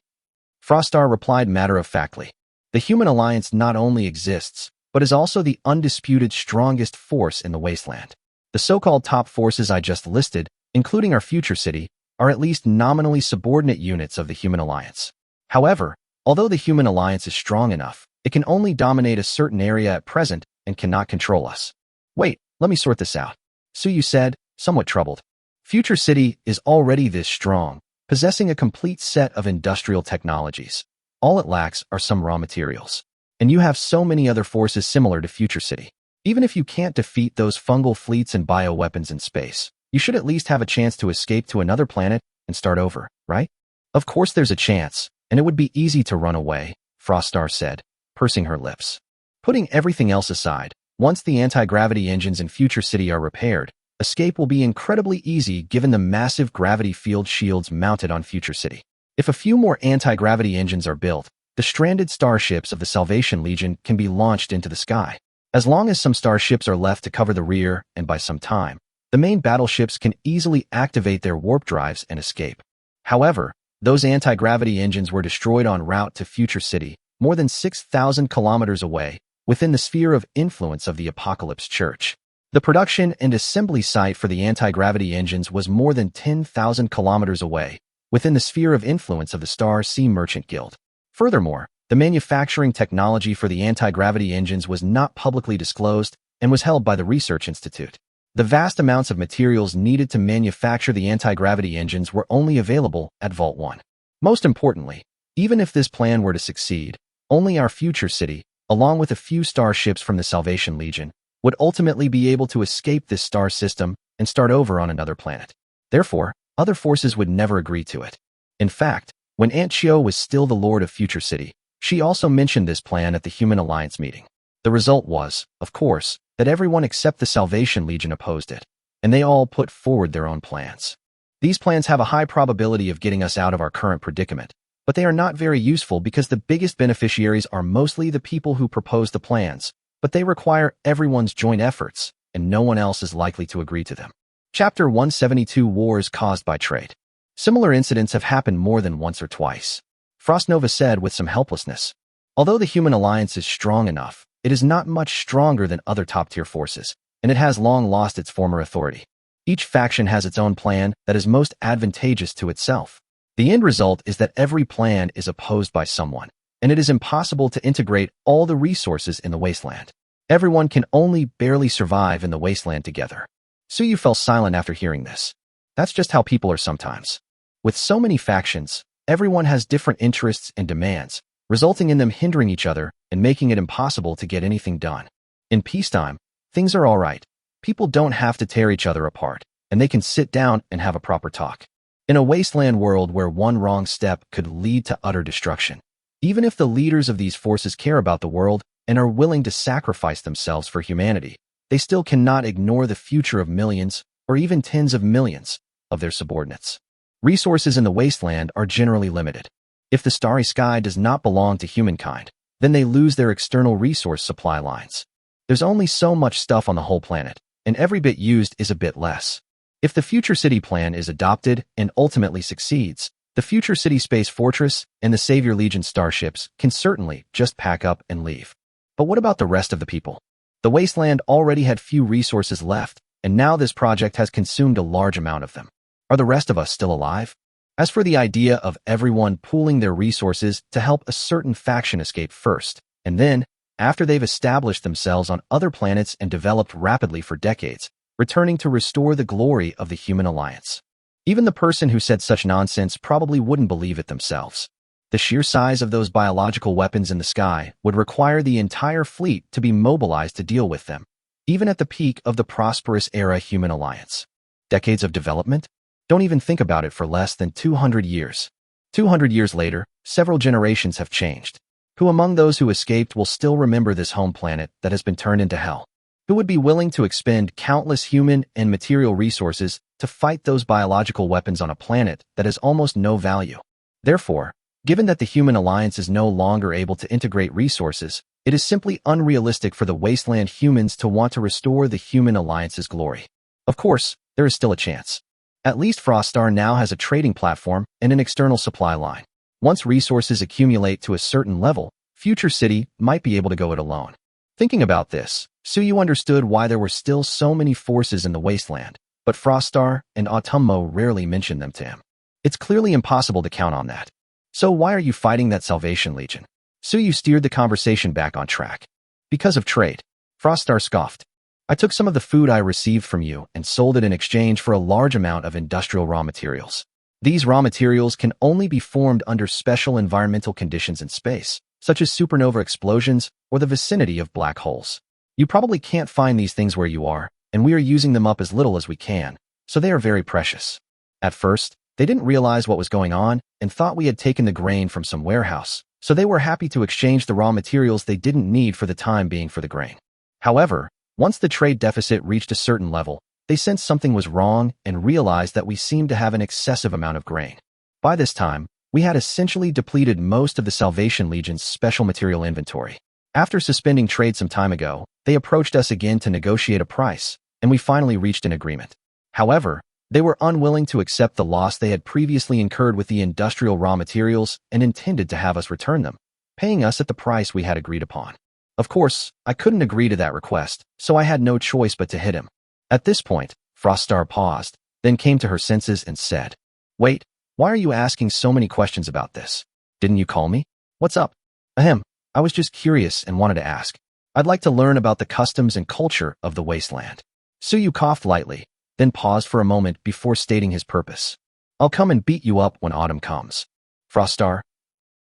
Froststar replied matter-of-factly, "The Human Alliance not only exists, but is also the undisputed strongest force in the wasteland. The so-called top forces I just listed, including our Future City, are at least nominally subordinate units of the Human Alliance. However, although the Human Alliance is strong enough, it can only dominate a certain area at present and cannot control us." "Wait, let me sort this out," Suyu said, somewhat troubled. "Future City is already this strong, possessing a complete set of industrial technologies. All it lacks are some raw materials. And you have so many other forces similar to Future City. Even if you can't defeat those fungal fleets and bioweapons in space, you should at least have a chance to escape to another planet and start over, right?" "Of course there's a chance, and it would be easy to run away," Froststar said, pursing her lips. "Putting everything else aside, once the anti-gravity engines in Future City are repaired, escape will be incredibly easy given the massive gravity field shields mounted on Future City. If a few more anti-gravity engines are built, the stranded starships of the Salvation Legion can be launched into the sky. As long as some starships are left to cover the rear, and by some time, the main battleships can easily activate their warp drives and escape. However, those anti-gravity engines were destroyed en route to Future City, more than 6,000 kilometers away, within the sphere of influence of the Apocalypse Church. The production and assembly site for the anti-gravity engines was more than 10,000 kilometers away, within the sphere of influence of the Star Sea Merchant Guild. Furthermore, the manufacturing technology for the anti-gravity engines was not publicly disclosed and was held by the Research Institute. The vast amounts of materials needed to manufacture the anti-gravity engines were only available at Vault 1. Most importantly, even if this plan were to succeed, only our Future City, along with a few starships from the Salvation Legion, would ultimately be able to escape this star system and start over on another planet. Therefore, other forces would never agree to it. In fact, when Aunt Chio was still the Lord of Future City, she also mentioned this plan at the Human Alliance meeting. The result was, of course, that everyone except the Salvation Legion opposed it, and they all put forward their own plans. These plans have a high probability of getting us out of our current predicament, but they are not very useful because the biggest beneficiaries are mostly the people who propose the plans, but they require everyone's joint efforts, and no one else is likely to agree to them. Chapter 172 Wars Caused by Trade. Similar incidents have happened more than once or twice, Frostnova said with some helplessness. Although the Human Alliance is strong enough, it is not much stronger than other top-tier forces, and it has long lost its former authority. Each faction has its own plan that is most advantageous to itself. The end result is that every plan is opposed by someone, and it is impossible to integrate all the resources in the wasteland. Everyone can only barely survive in the wasteland together. Suyu fell silent after hearing this. That's just how people are sometimes. With so many factions, everyone has different interests and demands, resulting in them hindering each other and making it impossible to get anything done. In peacetime, things are all right. People don't have to tear each other apart, and they can sit down and have a proper talk. In a wasteland world where one wrong step could lead to utter destruction, even if the leaders of these forces care about the world and are willing to sacrifice themselves for humanity, they still cannot ignore the future of millions, or even tens of millions, of their subordinates. Resources in the wasteland are generally limited. If the starry sky does not belong to humankind, then they lose their external resource supply lines. There's only so much stuff on the whole planet, and every bit used is a bit less. If the Future City plan is adopted and ultimately succeeds, the Future City Space Fortress and the Savior Legion starships can certainly just pack up and leave. But what about the rest of the people? The wasteland already had few resources left, and now this project has consumed a large amount of them. Are the rest of us still alive? As for the idea of everyone pooling their resources to help a certain faction escape first, and then, after they've established themselves on other planets and developed rapidly for decades, returning to restore the glory of the human alliance. Even the person who said such nonsense probably wouldn't believe it themselves. The sheer size of those biological weapons in the sky would require the entire fleet to be mobilized to deal with them, even at the peak of the prosperous era human alliance. Decades of development? Don't even think about it for less than 200 years. 200 years later, several generations have changed. Who among those who escaped will still remember this home planet that has been turned into hell? Who would be willing to expend countless human and material resources to fight those biological weapons on a planet that has almost no value? Therefore, given that the human alliance is no longer able to integrate resources, it is simply unrealistic for the wasteland humans to want to restore the human alliance's glory. Of course, there is still a chance. At least Frostar now has a trading platform and an external supply line. Once resources accumulate to a certain level, Future City might be able to go it alone. Thinking about this, Suyu understood why there were still so many forces in the wasteland, but Frostar and Autumnmo rarely mentioned them to him. It's clearly impossible to count on that. So why are you fighting that Salvation Legion? Suyu steered the conversation back on track. Because of trade. Frostar scoffed. I took some of the food I received from you and sold it in exchange for a large amount of industrial raw materials. These raw materials can only be formed under special environmental conditions in space, such as supernova explosions or the vicinity of black holes. You probably can't find these things where you are, and we are using them up as little as we can, so they are very precious. At first, they didn't realize what was going on and thought we had taken the grain from some warehouse, so they were happy to exchange the raw materials they didn't need for the time being for the grain. However, once the trade deficit reached a certain level, they sensed something was wrong and realized that we seemed to have an excessive amount of grain. By this time, we had essentially depleted most of the Salvation Legion's special material inventory. After suspending trade some time ago, they approached us again to negotiate a price, and we finally reached an agreement. However, they were unwilling to accept the loss they had previously incurred with the industrial raw materials and intended to have us return them, paying us at the price we had agreed upon. Of course, I couldn't agree to that request, so I had no choice but to hit him. At this point, Frostar paused, then came to her senses and said, "Wait, why are you asking so many questions about this? Didn't you call me? What's up?" "Ahem, I was just curious and wanted to ask. I'd like to learn about the customs and culture of the wasteland." Suyu coughed lightly, then paused for a moment before stating his purpose. "I'll come and beat you up when autumn comes." Frostar.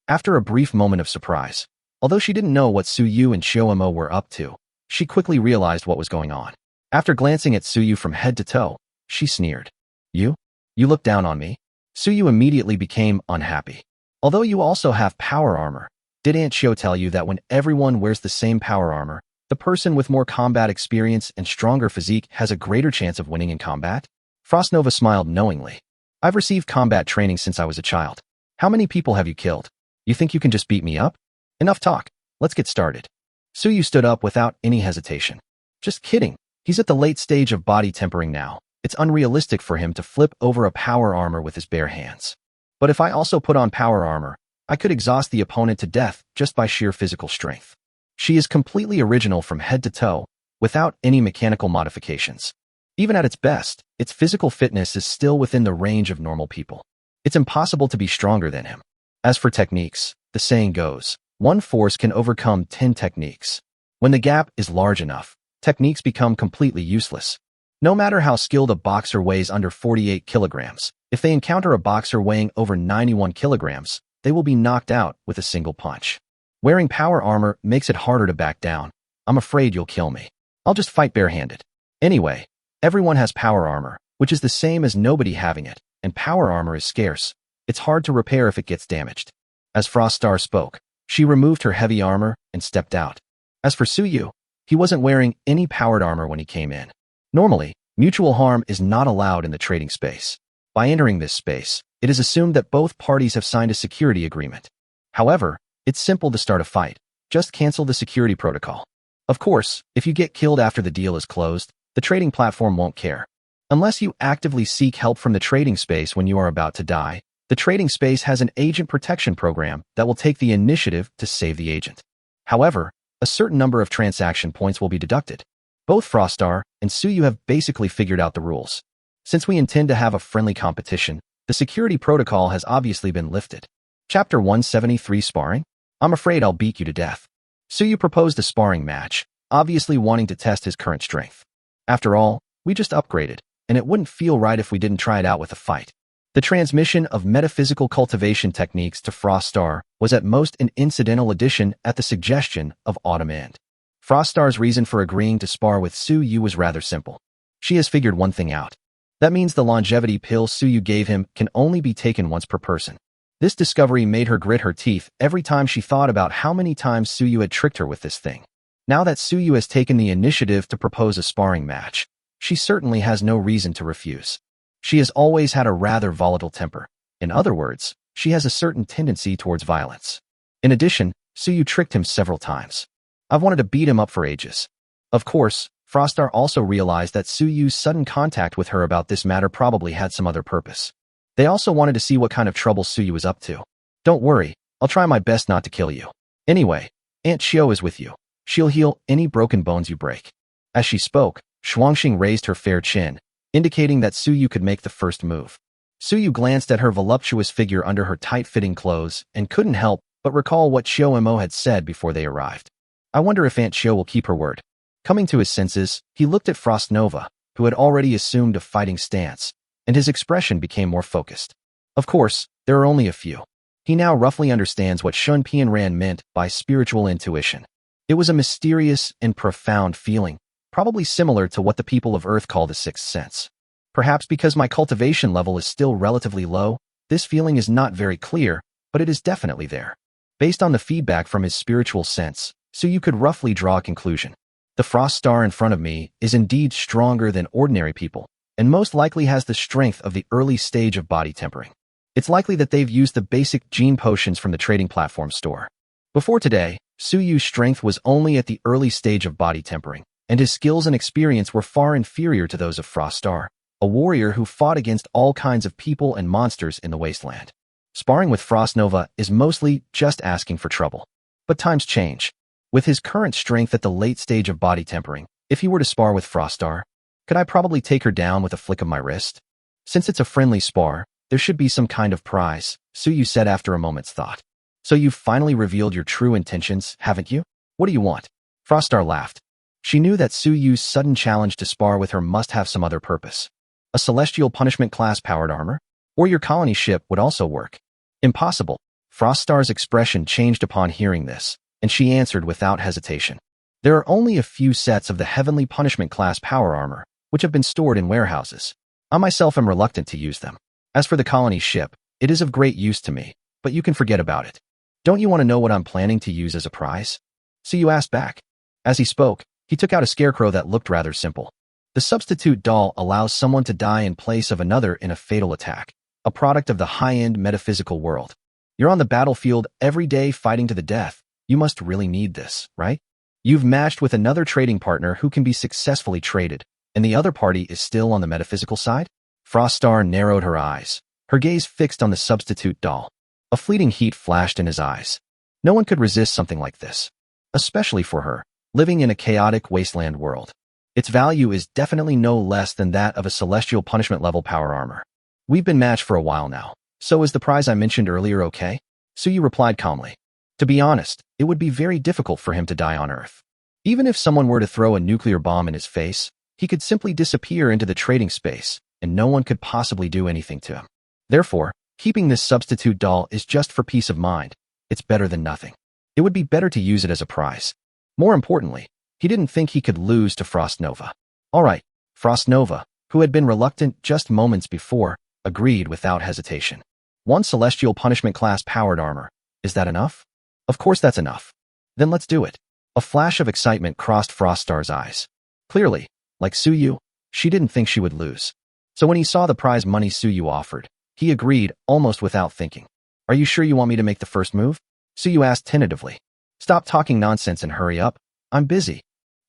After a brief moment of surprise, although she didn't know what Suyu and Shioemo were up to, she quickly realized what was going on. After glancing at Suyu from head to toe, she sneered. You look down on me?" Suyu immediately became unhappy. "Although you also have power armor, did Aunt Shio tell you that when everyone wears the same power armor, the person with more combat experience and stronger physique has a greater chance of winning in combat?" Frostnova smiled knowingly. "I've received combat training since I was a child. How many people have you killed? You think you can just beat me up? Enough talk. Let's get started." Suyu stood up without any hesitation. "Just kidding. He's at the late stage of body tempering now. It's unrealistic for him to flip over a power armor with his bare hands. But if I also put on power armor, I could exhaust the opponent to death just by sheer physical strength." She is completely original from head to toe, without any mechanical modifications. Even at its best, its physical fitness is still within the range of normal people. It's impossible to be stronger than him. As for techniques, the saying goes, one force can overcome 10 techniques. When the gap is large enough, techniques become completely useless. No matter how skilled a boxer weighs under 48 kilograms, if they encounter a boxer weighing over 91 kilograms, they will be knocked out with a single punch. Wearing power armor makes it harder to back down. I'm afraid you'll kill me. I'll just fight barehanded. Anyway, everyone has power armor, which is the same as nobody having it, and power armor is scarce. It's hard to repair if it gets damaged. As Frostar spoke, she removed her heavy armor and stepped out. As for Suyu, he wasn't wearing any powered armor when he came in. Normally, mutual harm is not allowed in the trading space. By entering this space, it is assumed that both parties have signed a security agreement. However, it's simple to start a fight. Just cancel the security protocol. Of course, if you get killed after the deal is closed, the trading platform won't care. Unless you actively seek help from the trading space when you are about to die, the trading space has an agent protection program that will take the initiative to save the agent. However, a certain number of transaction points will be deducted. Both Frostar and Suyu have basically figured out the rules. Since we intend to have a friendly competition, the security protocol has obviously been lifted. Chapter 173 Sparring? I'm afraid I'll beat you to death. Suyu proposed a sparring match, obviously wanting to test his current strength. After all, we just upgraded, and it wouldn't feel right if we didn't try it out with a fight. The transmission of metaphysical cultivation techniques to Froststar was at most an incidental addition at the suggestion of Autumn End. Froststar's reason for agreeing to spar with Suyu was rather simple. She has figured one thing out. That means the longevity pill Suyu gave him can only be taken once per person. This discovery made her grit her teeth every time she thought about how many times Suyu had tricked her with this thing. Now that Suyu has taken the initiative to propose a sparring match, she certainly has no reason to refuse. She has always had a rather volatile temper. In other words, she has a certain tendency towards violence. In addition, Suyu tricked him several times. I've wanted to beat him up for ages. Of course, Froststar also realized that Suyu's sudden contact with her about this matter probably had some other purpose. They also wanted to see what kind of trouble Suyu was up to. Don't worry, I'll try my best not to kill you. Anyway, Aunt Xiao is with you. She'll heal any broken bones you break. As she spoke, Shuangxing raised her fair chin, indicating that Suyu could make the first move. Suyu glanced at her voluptuous figure under her tight-fitting clothes and couldn't help but recall what Xiao Mo had said before they arrived. I wonder if Aunt Xiao will keep her word. Coming to his senses, he looked at Frost Nova, who had already assumed a fighting stance, and his expression became more focused. Of course, there are only a few. He now roughly understands what Shun Pianran meant by spiritual intuition. It was a mysterious and profound feeling, probably similar to what the people of Earth call the sixth sense. Perhaps because my cultivation level is still relatively low, this feeling is not very clear, but it is definitely there. Based on the feedback from his spiritual sense, so you could roughly draw a conclusion. The frost star in front of me is indeed stronger than ordinary people, and most likely has the strength of the early stage of body tempering. It's likely that they've used the basic gene potions from the trading platform store. Before today, Suyu's strength was only at the early stage of body tempering, and his skills and experience were far inferior to those of Froststar, a warrior who fought against all kinds of people and monsters in the wasteland. Sparring with Frost Nova is mostly just asking for trouble. But times change. With his current strength at the late stage of body tempering, if he were to spar with Froststar, could I probably take her down with a flick of my wrist? Since it's a friendly spar, there should be some kind of prize, Suyu said after a moment's thought. So you've finally revealed your true intentions, haven't you? What do you want? Froststar laughed. She knew that Suyu's sudden challenge to spar with her must have some other purpose. A celestial punishment class-powered armor? Or your colony ship would also work. Impossible. Froststar's expression changed upon hearing this, and she answered without hesitation. There are only a few sets of the heavenly punishment class power armor, which have been stored in warehouses. I myself am reluctant to use them. As for the colony ship, it is of great use to me, but you can forget about it. Don't you want to know what I'm planning to use as a prize? Suyu asked back. As he spoke, he took out a scarecrow that looked rather simple. The substitute doll allows someone to die in place of another in a fatal attack, a product of the high-end metaphysical world. You're on the battlefield every day fighting to the death. You must really need this, right? You've matched with another trading partner who can be successfully traded, and the other party is still on the metaphysical side? Froststar narrowed her eyes, her gaze fixed on the substitute doll. A fleeting heat flashed in his eyes. No one could resist something like this, especially for her, living in a chaotic wasteland world. Its value is definitely no less than that of a celestial punishment level power armor. We've been matched for a while now, so is the prize I mentioned earlier okay? Suyu replied calmly. To be honest, it would be very difficult for him to die on Earth. Even if someone were to throw a nuclear bomb in his face, he could simply disappear into the trading space, and no one could possibly do anything to him. Therefore, keeping this substitute doll is just for peace of mind. It's better than nothing. It would be better to use it as a prize. More importantly, he didn't think he could lose to Frost Nova. All right, Frost Nova, who had been reluctant just moments before, agreed without hesitation. One celestial punishment class powered armor. Is that enough? Of course that's enough. Then let's do it. A flash of excitement crossed Froststar's eyes. Clearly, like Suyu, she didn't think she would lose. So when he saw the prize money Suyu offered, he agreed almost without thinking. Are you sure you want me to make the first move? Suyu asked tentatively. Stop talking nonsense and hurry up. I'm busy.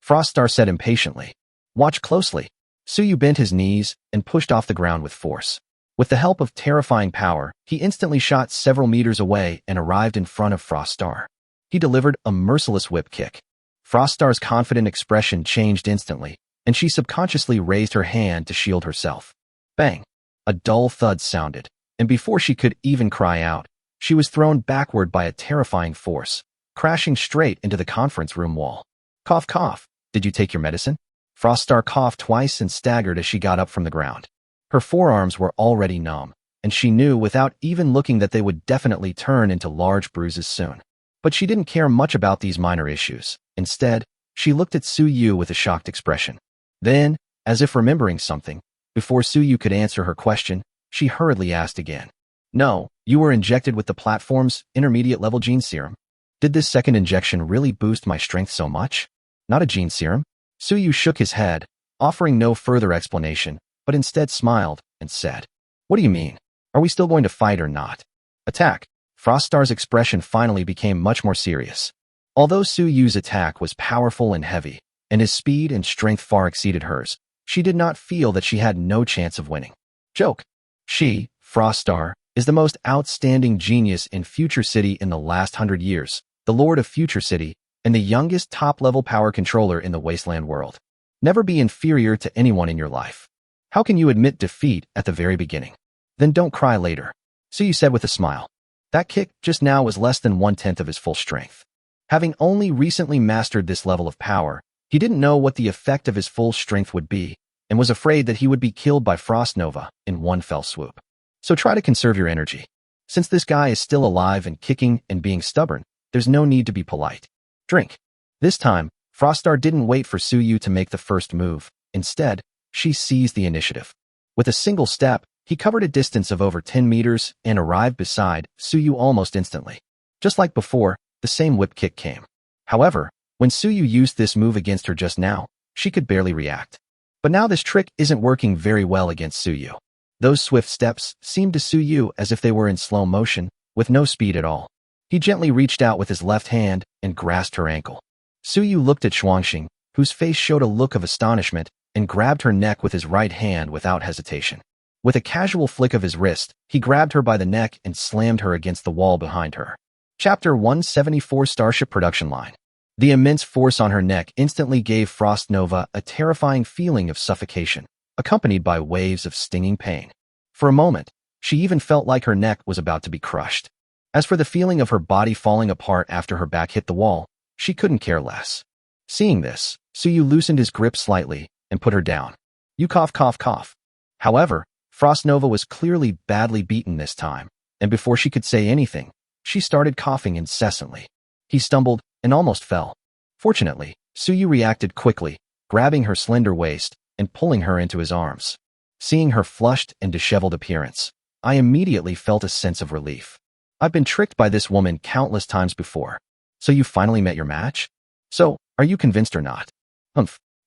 Froststar said impatiently. Watch closely. Suyu bent his knees and pushed off the ground with force. With the help of terrifying power, he instantly shot several meters away and arrived in front of Froststar. He delivered a merciless whip kick. Froststar's confident expression changed instantly, and she subconsciously raised her hand to shield herself. Bang! A dull thud sounded, and before she could even cry out, she was thrown backward by a terrifying force. crashing straight into the conference room wall. Cough, cough. Did you take your medicine? Froststar coughed twice and staggered as she got up from the ground. Her forearms were already numb, and she knew without even looking that they would definitely turn into large bruises soon. But she didn't care much about these minor issues. Instead, she looked at Suyu with a shocked expression. Then, as if remembering something, before Suyu could answer her question, she hurriedly asked again. No, you were injected with the platform's intermediate-level gene serum. Did this second injection really boost my strength so much? Not a gene serum. Suyu shook his head, offering no further explanation, but instead smiled and said, What do you mean? Are we still going to fight or not? Attack. Froststar's expression finally became much more serious. Although Suyu's attack was powerful and heavy, and his speed and strength far exceeded hers, she did not feel that she had no chance of winning. Joke. She, Froststar, is the most outstanding genius in Future City in the last 100 years, the Lord of Future City, and the youngest top-level power controller in the Wasteland world. Never be inferior to anyone in your life. How can you admit defeat at the very beginning? Then don't cry later. Suyu said with a smile. That kick just now was less than 1/10 of his full strength. Having only recently mastered this level of power, he didn't know what the effect of his full strength would be, and was afraid that he would be killed by Frost Nova in one fell swoop. So try to conserve your energy. Since this guy is still alive and kicking and being stubborn, there's no need to be polite. Drink. This time, Froststar didn't wait for Suyu to make the first move. Instead, she seized the initiative. With a single step, he covered a distance of over 10 meters and arrived beside Suyu almost instantly. Just like before, the same whip kick came. However, when Suyu used this move against her just now, she could barely react. But now this trick isn't working very well against Suyu. Those swift steps seemed to Suyu as if they were in slow motion, with no speed at all. He gently reached out with his left hand and grasped her ankle. Suyu looked at Xuanxing, whose face showed a look of astonishment, and grabbed her neck with his right hand without hesitation. With a casual flick of his wrist, he grabbed her by the neck and slammed her against the wall behind her. Chapter 174 Starship Production Line. The immense force on her neck instantly gave Frost Nova a terrifying feeling of suffocation, accompanied by waves of stinging pain. For a moment, she even felt like her neck was about to be crushed. As for the feeling of her body falling apart after her back hit the wall, she couldn't care less. Seeing this, Suyu loosened his grip slightly and put her down. You cough, cough, cough. However, Frost Nova was clearly badly beaten this time, and before she could say anything, she started coughing incessantly. He stumbled and almost fell. Fortunately, Suyu reacted quickly, grabbing her slender waist and pulling her into his arms. Seeing her flushed and disheveled appearance, I immediately felt a sense of relief. I've been tricked by this woman countless times before. So you finally met your match? So, are you convinced or not?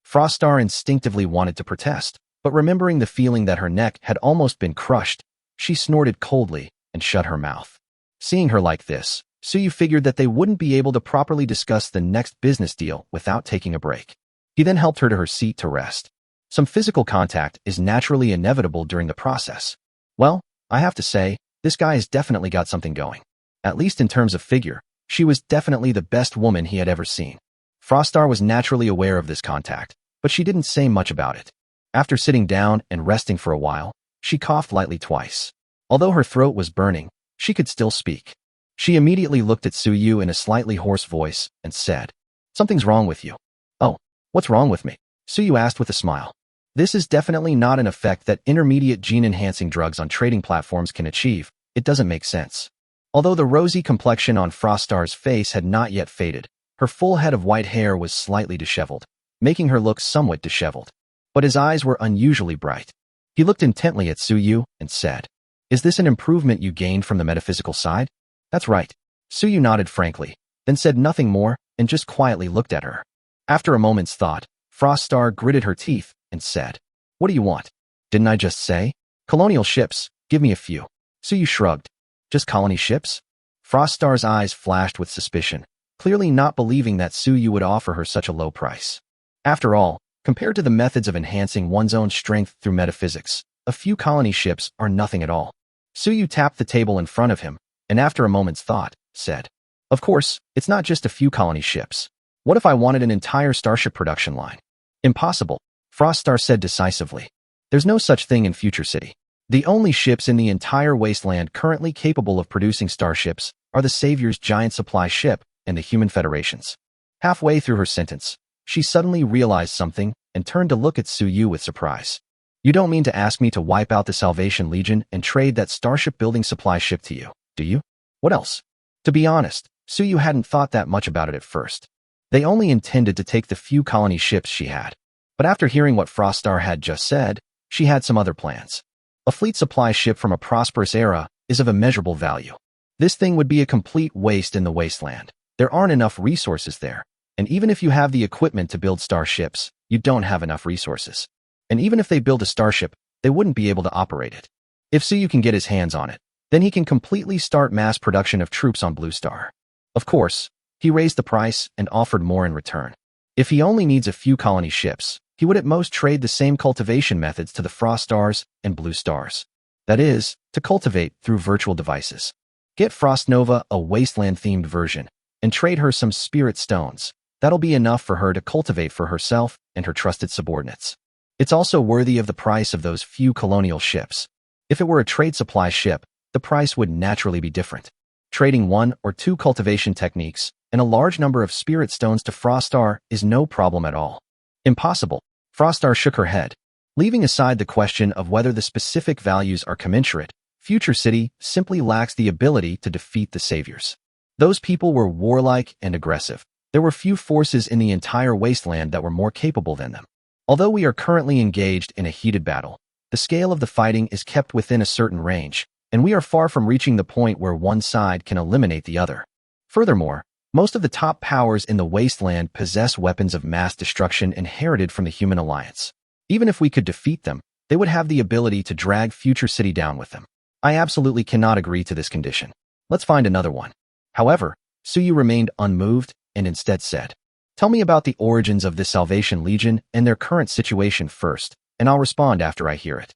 Froststar instinctively wanted to protest, but remembering the feeling that her neck had almost been crushed, she snorted coldly and shut her mouth. Seeing her like this, Suyu figured that they wouldn't be able to properly discuss the next business deal without taking a break. He then helped her to her seat to rest. Some physical contact is naturally inevitable during the process. Well, I have to say, this guy has definitely got something going. At least in terms of figure, she was definitely the best woman he had ever seen. Froststar was naturally aware of this contact, but she didn't say much about it. After sitting down and resting for a while, she coughed lightly twice. Although her throat was burning, she could still speak. She immediately looked at Suyu in a slightly hoarse voice and said, Something's wrong with you. Oh, what's wrong with me? Suyu asked with a smile. This is definitely not an effect that intermediate gene-enhancing drugs on trading platforms can achieve. It doesn't make sense. Although the rosy complexion on Froststar's face had not yet faded, her full head of white hair was slightly disheveled, making her look somewhat disheveled. But his eyes were unusually bright. He looked intently at Suyu and said, Is this an improvement you gained from the metaphysical side? That's right. Suyu nodded frankly, then said nothing more and just quietly looked at her. After a moment's thought, Froststar gritted her teeth and said, What do you want? Didn't I just say? Colonial ships, give me a few. Suyu shrugged. Just colony ships? Froststar's eyes flashed with suspicion, clearly not believing that Suyu would offer her such a low price. After all, compared to the methods of enhancing one's own strength through metaphysics, a few colony ships are nothing at all. Suyu tapped the table in front of him, and after a moment's thought, said, Of course, it's not just a few colony ships. What if I wanted an entire starship production line? Impossible, Froststar said decisively. There's no such thing in Future City. The only ships in the entire wasteland currently capable of producing starships are the Savior's giant supply ship and the human federations. Halfway through her sentence, she suddenly realized something and turned to look at Suyu with surprise. You don't mean to ask me to wipe out the Salvation Legion and trade that starship-building supply ship to you, do you? What else? To be honest, Suyu hadn't thought that much about it at first. They only intended to take the few colony ships she had. But after hearing what Froststar had just said, she had some other plans. A fleet supply ship from a prosperous era is of immeasurable value. This thing would be a complete waste in the wasteland. There aren't enough resources there. And even if you have the equipment to build starships, you don't have enough resources. And even if they build a starship, they wouldn't be able to operate it. If Suyu can get his hands on it, then he can completely start mass production of troops on Blue Star. Of course, he raised the price and offered more in return. If he only needs a few colony ships, he would at most trade the same cultivation methods to the Frost Stars and Blue Stars. That is, to cultivate through virtual devices. Get Frost Nova a wasteland-themed version, and trade her some spirit stones. That'll be enough for her to cultivate for herself and her trusted subordinates. It's also worthy of the price of those few colonial ships. If it were a trade supply ship, the price would naturally be different. Trading 1 or 2 cultivation techniques and a large number of spirit stones to Froststar is no problem at all. Impossible. Froststar shook her head. Leaving aside the question of whether the specific values are commensurate, Future City simply lacks the ability to defeat the Saviors. Those people were warlike and aggressive. There were few forces in the entire wasteland that were more capable than them. Although we are currently engaged in a heated battle, the scale of the fighting is kept within a certain range, and we are far from reaching the point where one side can eliminate the other. Furthermore, most of the top powers in the wasteland possess weapons of mass destruction inherited from the human alliance. Even if we could defeat them, they would have the ability to drag Future City down with them. I absolutely cannot agree to this condition. Let's find another one. However, Suyu remained unmoved and instead said, Tell me about the origins of the Salvation Legion and their current situation first, and I'll respond after I hear it.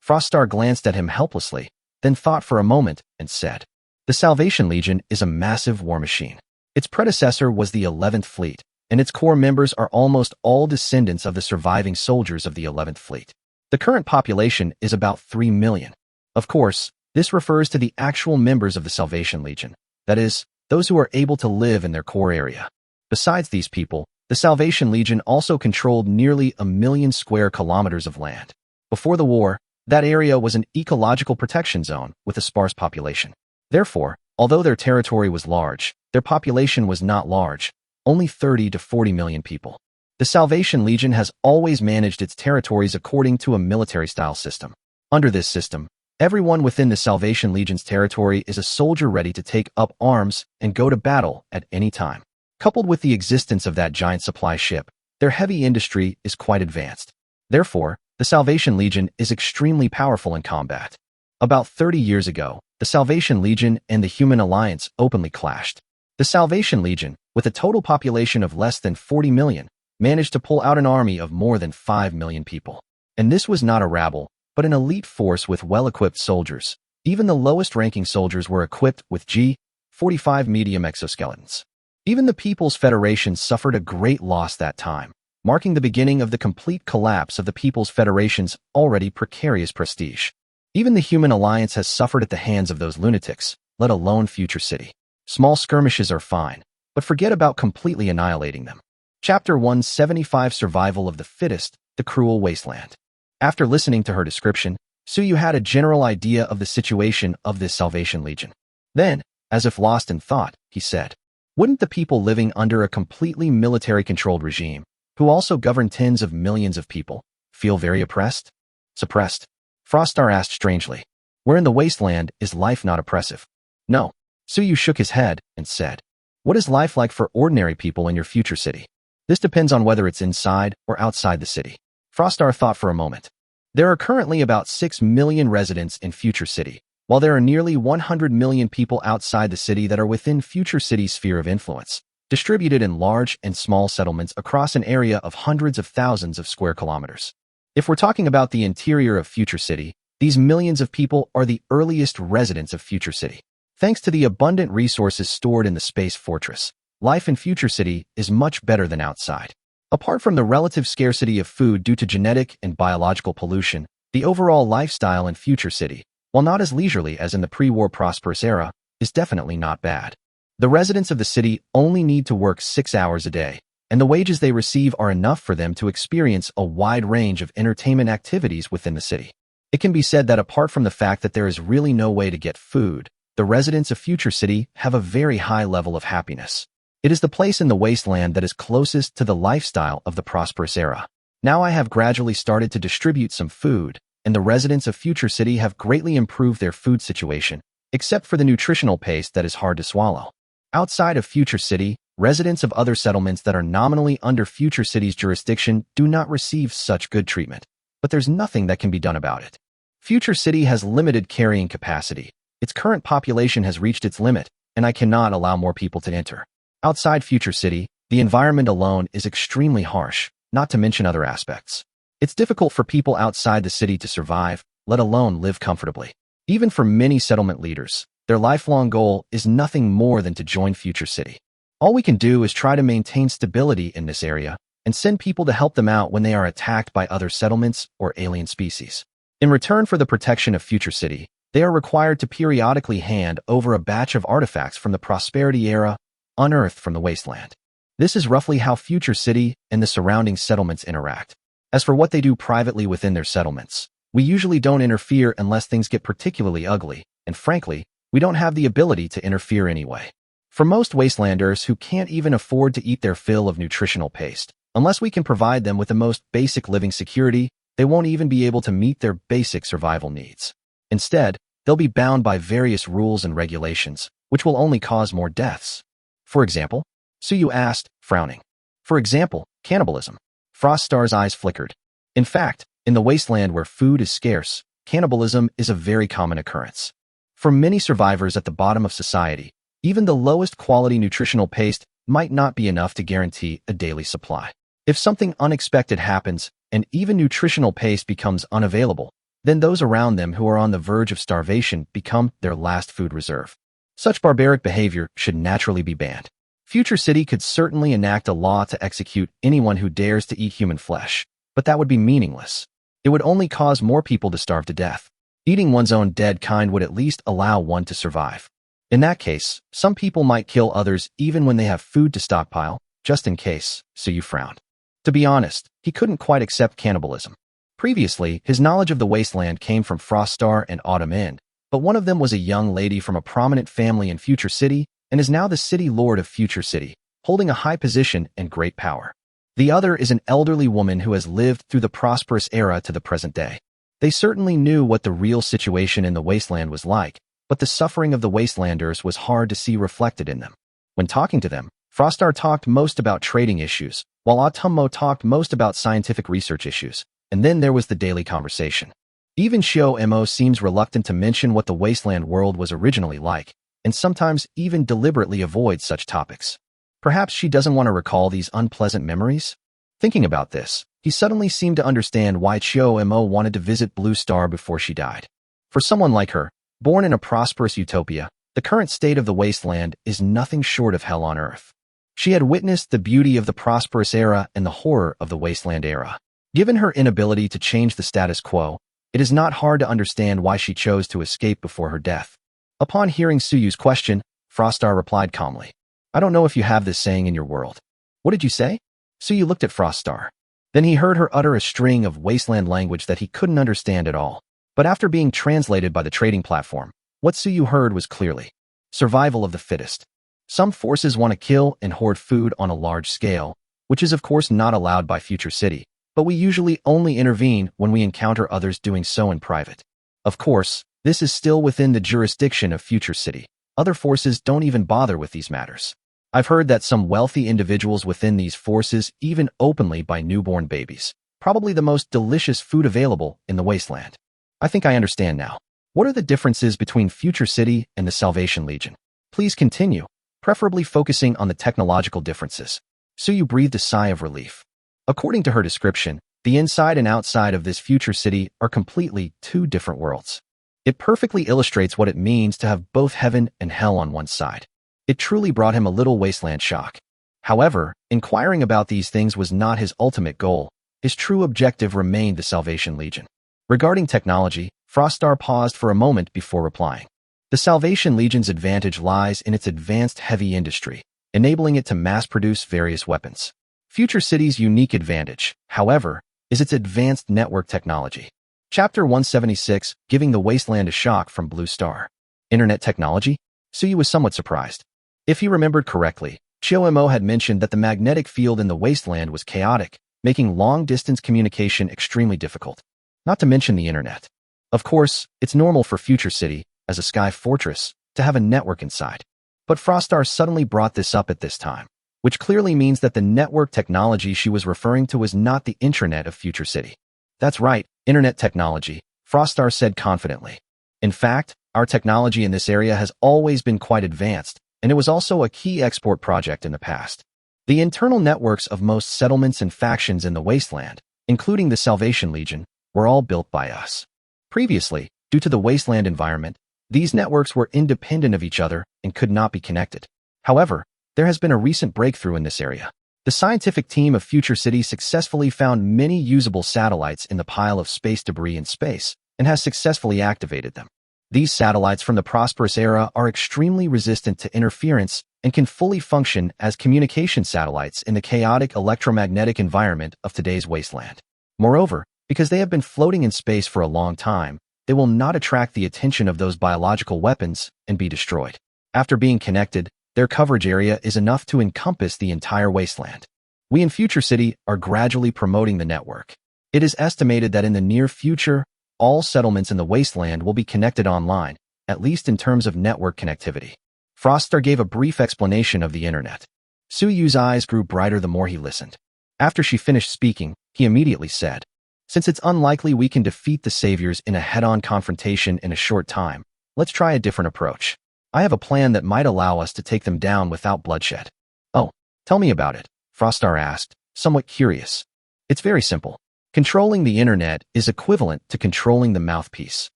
Froststar glanced at him helplessly, then thought for a moment and said, The Salvation Legion is a massive war machine. Its predecessor was the 11th Fleet, and its core members are almost all descendants of the surviving soldiers of the 11th Fleet. The current population is about 3 million. Of course, this refers to the actual members of the Salvation Legion, that is, those who are able to live in their core area. Besides these people, the Salvation Legion also controlled nearly 1 million square kilometers of land. Before the war, that area was an ecological protection zone with a sparse population. Therefore, although their territory was large, their population was not large, only 30 to 40 million people. The Salvation Legion has always managed its territories according to a military-style system. Under this system, everyone within the Salvation Legion's territory is a soldier ready to take up arms and go to battle at any time. Coupled with the existence of that giant supply ship, their heavy industry is quite advanced. Therefore, the Salvation Legion is extremely powerful in combat. About 30 years ago, the Salvation Legion and the Human Alliance openly clashed. The Salvation Legion, with a total population of less than 40 million, managed to pull out an army of more than 5 million people. And this was not a rabble, but an elite force with well-equipped soldiers. Even the lowest-ranking soldiers were equipped with G-45 medium exoskeletons. Even the People's Federation suffered a great loss that time, marking the beginning of the complete collapse of the People's Federation's already precarious prestige. Even the Human Alliance has suffered at the hands of those lunatics, let alone Future City. Small skirmishes are fine, but forget about completely annihilating them. Chapter 175 Survival of the Fittest, the Cruel Wasteland. After listening to her description, Suyu had a general idea of the situation of this Salvation Legion. Then, as if lost in thought, he said, Wouldn't the people living under a completely military-controlled regime, who also govern tens of millions of people, feel very oppressed? Suppressed? Froststar asked strangely. Where in the wasteland is life not oppressive? No. Suyu shook his head and said, What is life like for ordinary people in your future city? This depends on whether it's inside or outside the city. Froststar thought for a moment. There are currently about 6 million residents in Future City, while there are nearly 100 million people outside the city that are within Future City's sphere of influence, distributed in large and small settlements across an area of hundreds of thousands of square kilometers. If we're talking about the interior of Future City, these millions of people are the earliest residents of Future City. Thanks to the abundant resources stored in the Space Fortress, life in Future City is much better than outside. Apart from the relative scarcity of food due to genetic and biological pollution, the overall lifestyle in Future City, while not as leisurely as in the pre-war prosperous era, is definitely not bad. The residents of the city only need to work 6 hours a day, and the wages they receive are enough for them to experience a wide range of entertainment activities within the city. It can be said that apart from the fact that there is really no way to get food, the residents of Future City have a very high level of happiness. It is the place in the wasteland that is closest to the lifestyle of the prosperous era. Now I have gradually started to distribute some food, and the residents of Future City have greatly improved their food situation, except for the nutritional paste that is hard to swallow. Outside of Future City, residents of other settlements that are nominally under Future City's jurisdiction do not receive such good treatment, but there's nothing that can be done about it. Future City has limited carrying capacity. Its current population has reached its limit, and I cannot allow more people to enter. Outside Future City, the environment alone is extremely harsh, not to mention other aspects. It's difficult for people outside the city to survive, let alone live comfortably. Even for many settlement leaders, their lifelong goal is nothing more than to join Future City. All we can do is try to maintain stability in this area and send people to help them out when they are attacked by other settlements or alien species. In return for the protection of Future City, they are required to periodically hand over a batch of artifacts from the Prosperity era, unearthed from the wasteland. This is roughly how Future City and the surrounding settlements interact. As for what they do privately within their settlements, we usually don't interfere unless things get particularly ugly, and frankly, we don't have the ability to interfere anyway. For most wastelanders who can't even afford to eat their fill of nutritional paste, unless we can provide them with the most basic living security, they won't even be able to meet their basic survival needs. Instead, they'll be bound by various rules and regulations, which will only cause more deaths. For example, Suyu asked, frowning. For example, cannibalism. Froststar's eyes flickered. In fact, in the wasteland where food is scarce, cannibalism is a very common occurrence. For many survivors at the bottom of society, even the lowest quality nutritional paste might not be enough to guarantee a daily supply. If something unexpected happens and even nutritional paste becomes unavailable, then those around them who are on the verge of starvation become their last food reserve. Such barbaric behavior should naturally be banned. Future City could certainly enact a law to execute anyone who dares to eat human flesh, but that would be meaningless. It would only cause more people to starve to death. Eating one's own dead kind would at least allow one to survive. In that case, some people might kill others even when they have food to stockpile, just in case, so you frowned. To be honest, he couldn't quite accept cannibalism. Previously, his knowledge of the wasteland came from Froststar and Autumn End, but one of them was a young lady from a prominent family in Future City and is now the city lord of Future City, holding a high position and great power. The other is an elderly woman who has lived through the prosperous era to the present day. They certainly knew what the real situation in the wasteland was like, but the suffering of the wastelanders was hard to see reflected in them. When talking to them, Froststar talked most about trading issues, while Autumn talked most about scientific research issues, and then there was the daily conversation. Even Shio Mo seems reluctant to mention what the wasteland world was originally like, and sometimes even deliberately avoids such topics. Perhaps she doesn't want to recall these unpleasant memories? Thinking about this, he suddenly seemed to understand why Shio Mo wanted to visit Blue Star before she died. For someone like her, born in a prosperous utopia, the current state of the wasteland is nothing short of hell on earth. She had witnessed the beauty of the prosperous era and the horror of the wasteland era. Given her inability to change the status quo, it is not hard to understand why she chose to escape before her death. Upon hearing Suyu's question, Froststar replied calmly, "I don't know if you have this saying in your world." "What did you say?" Suyu looked at Froststar. Then he heard her utter a string of wasteland language that he couldn't understand at all. But after being translated by the trading platform, what Suyu heard was clearly, survival of the fittest. Some forces want to kill and hoard food on a large scale, which is of course not allowed by Future City, but we usually only intervene when we encounter others doing so in private. Of course, this is still within the jurisdiction of Future City. Other forces don't even bother with these matters. I've heard that some wealthy individuals within these forces even openly buy newborn babies, probably the most delicious food available in the wasteland. I think I understand now. What are the differences between Future City and the Salvation Legion? Please continue, preferably focusing on the technological differences. Suyu breathed a sigh of relief. According to her description, the inside and outside of this Future City are completely two different worlds. It perfectly illustrates what it means to have both heaven and hell on one side. It truly brought him a little wasteland shock. However, inquiring about these things was not his ultimate goal. His true objective remained the Salvation Legion. Regarding technology, Froststar paused for a moment before replying. The Salvation Legion's advantage lies in its advanced heavy industry, enabling it to mass-produce various weapons. Future City's unique advantage, however, is its advanced network technology. Chapter 176, Giving the Wasteland a Shock from Blue Star. Internet technology? Suyu was somewhat surprised. If he remembered correctly, Chiyo had mentioned that the magnetic field in the wasteland was chaotic, making long-distance communication extremely difficult. Not to mention the internet. Of course, it's normal for Future City, as a sky fortress, to have a network inside. But Frostar suddenly brought this up at this time, which clearly means that the network technology she was referring to was not the intranet of Future City. That's right, internet technology, Frostar said confidently. In fact, our technology in this area has always been quite advanced, and it was also a key export project in the past. The internal networks of most settlements and factions in the wasteland, including the Salvation Legion, were all built by us. Previously, due to the wasteland environment, these networks were independent of each other and could not be connected. However, there has been a recent breakthrough in this area. The scientific team of Future City successfully found many usable satellites in the pile of space debris in space and has successfully activated them. These satellites from the prosperous era are extremely resistant to interference and can fully function as communication satellites in the chaotic electromagnetic environment of today's wasteland. Moreover, because they have been floating in space for a long time, they will not attract the attention of those biological weapons and be destroyed. After being connected, their coverage area is enough to encompass the entire wasteland. We in Future City are gradually promoting the network. It is estimated that in the near future, all settlements in the wasteland will be connected online, at least in terms of network connectivity. Frostar gave a brief explanation of the internet. Suyu's eyes grew brighter the more he listened. After she finished speaking, he immediately said, "Since it's unlikely we can defeat the saviors in a head-on confrontation in a short time, let's try a different approach. I have a plan that might allow us to take them down without bloodshed." "Oh, tell me about it," Frostar asked, somewhat curious. "It's very simple. Controlling the internet is equivalent to controlling the mouthpiece,"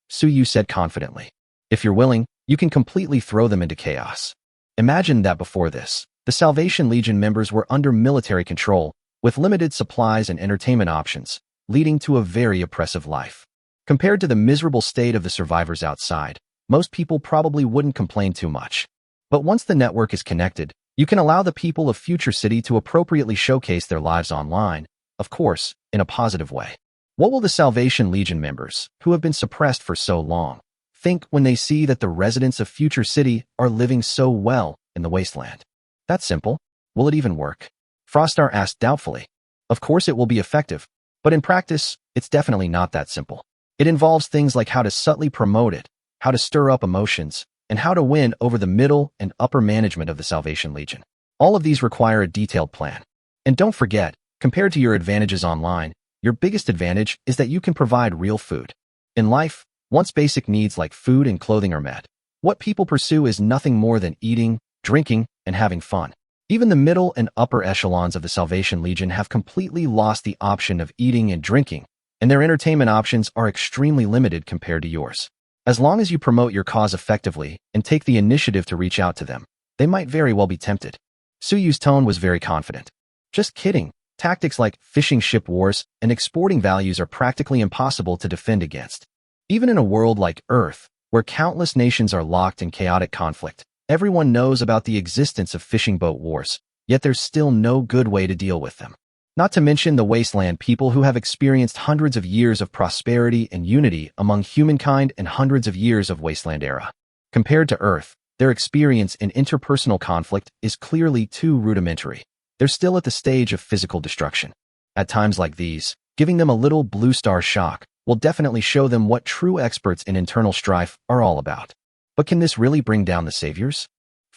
Suyu said confidently. "If you're willing, you can completely throw them into chaos." Imagine that before this, the Salvation Legion members were under military control, with limited supplies and entertainment options, leading to a very oppressive life. Compared to the miserable state of the survivors outside, most people probably wouldn't complain too much. But once the network is connected, you can allow the people of Future City to appropriately showcase their lives online, of course, in a positive way. What will the Salvation Legion members, who have been suppressed for so long, think when they see that the residents of Future City are living so well in the wasteland? That's simple. Will it even work? Frostar asked doubtfully. Of course it will be effective, but in practice, it's definitely not that simple. It involves things like how to subtly promote it, how to stir up emotions, and how to win over the middle and upper management of the Salvation Legion. All of these require a detailed plan. And don't forget, compared to your advantages online, your biggest advantage is that you can provide real food. In life, once basic needs like food and clothing are met, what people pursue is nothing more than eating, drinking, and having fun. Even the middle and upper echelons of the Salvation Legion have completely lost the option of eating and drinking, and their entertainment options are extremely limited compared to yours. As long as you promote your cause effectively and take the initiative to reach out to them, they might very well be tempted. Suyu's tone was very confident. Just kidding. Tactics like fishing ship wars and exporting values are practically impossible to defend against. Even in a world like Earth, where countless nations are locked in chaotic conflict, everyone knows about the existence of fishing boat wars, yet there's still no good way to deal with them. Not to mention the wasteland people who have experienced hundreds of years of prosperity and unity among humankind and hundreds of years of wasteland era. Compared to Earth, their experience in interpersonal conflict is clearly too rudimentary. They're still at the stage of physical destruction. At times like these, giving them a little blue star shock will definitely show them what true experts in internal strife are all about. But can this really bring down the saviors?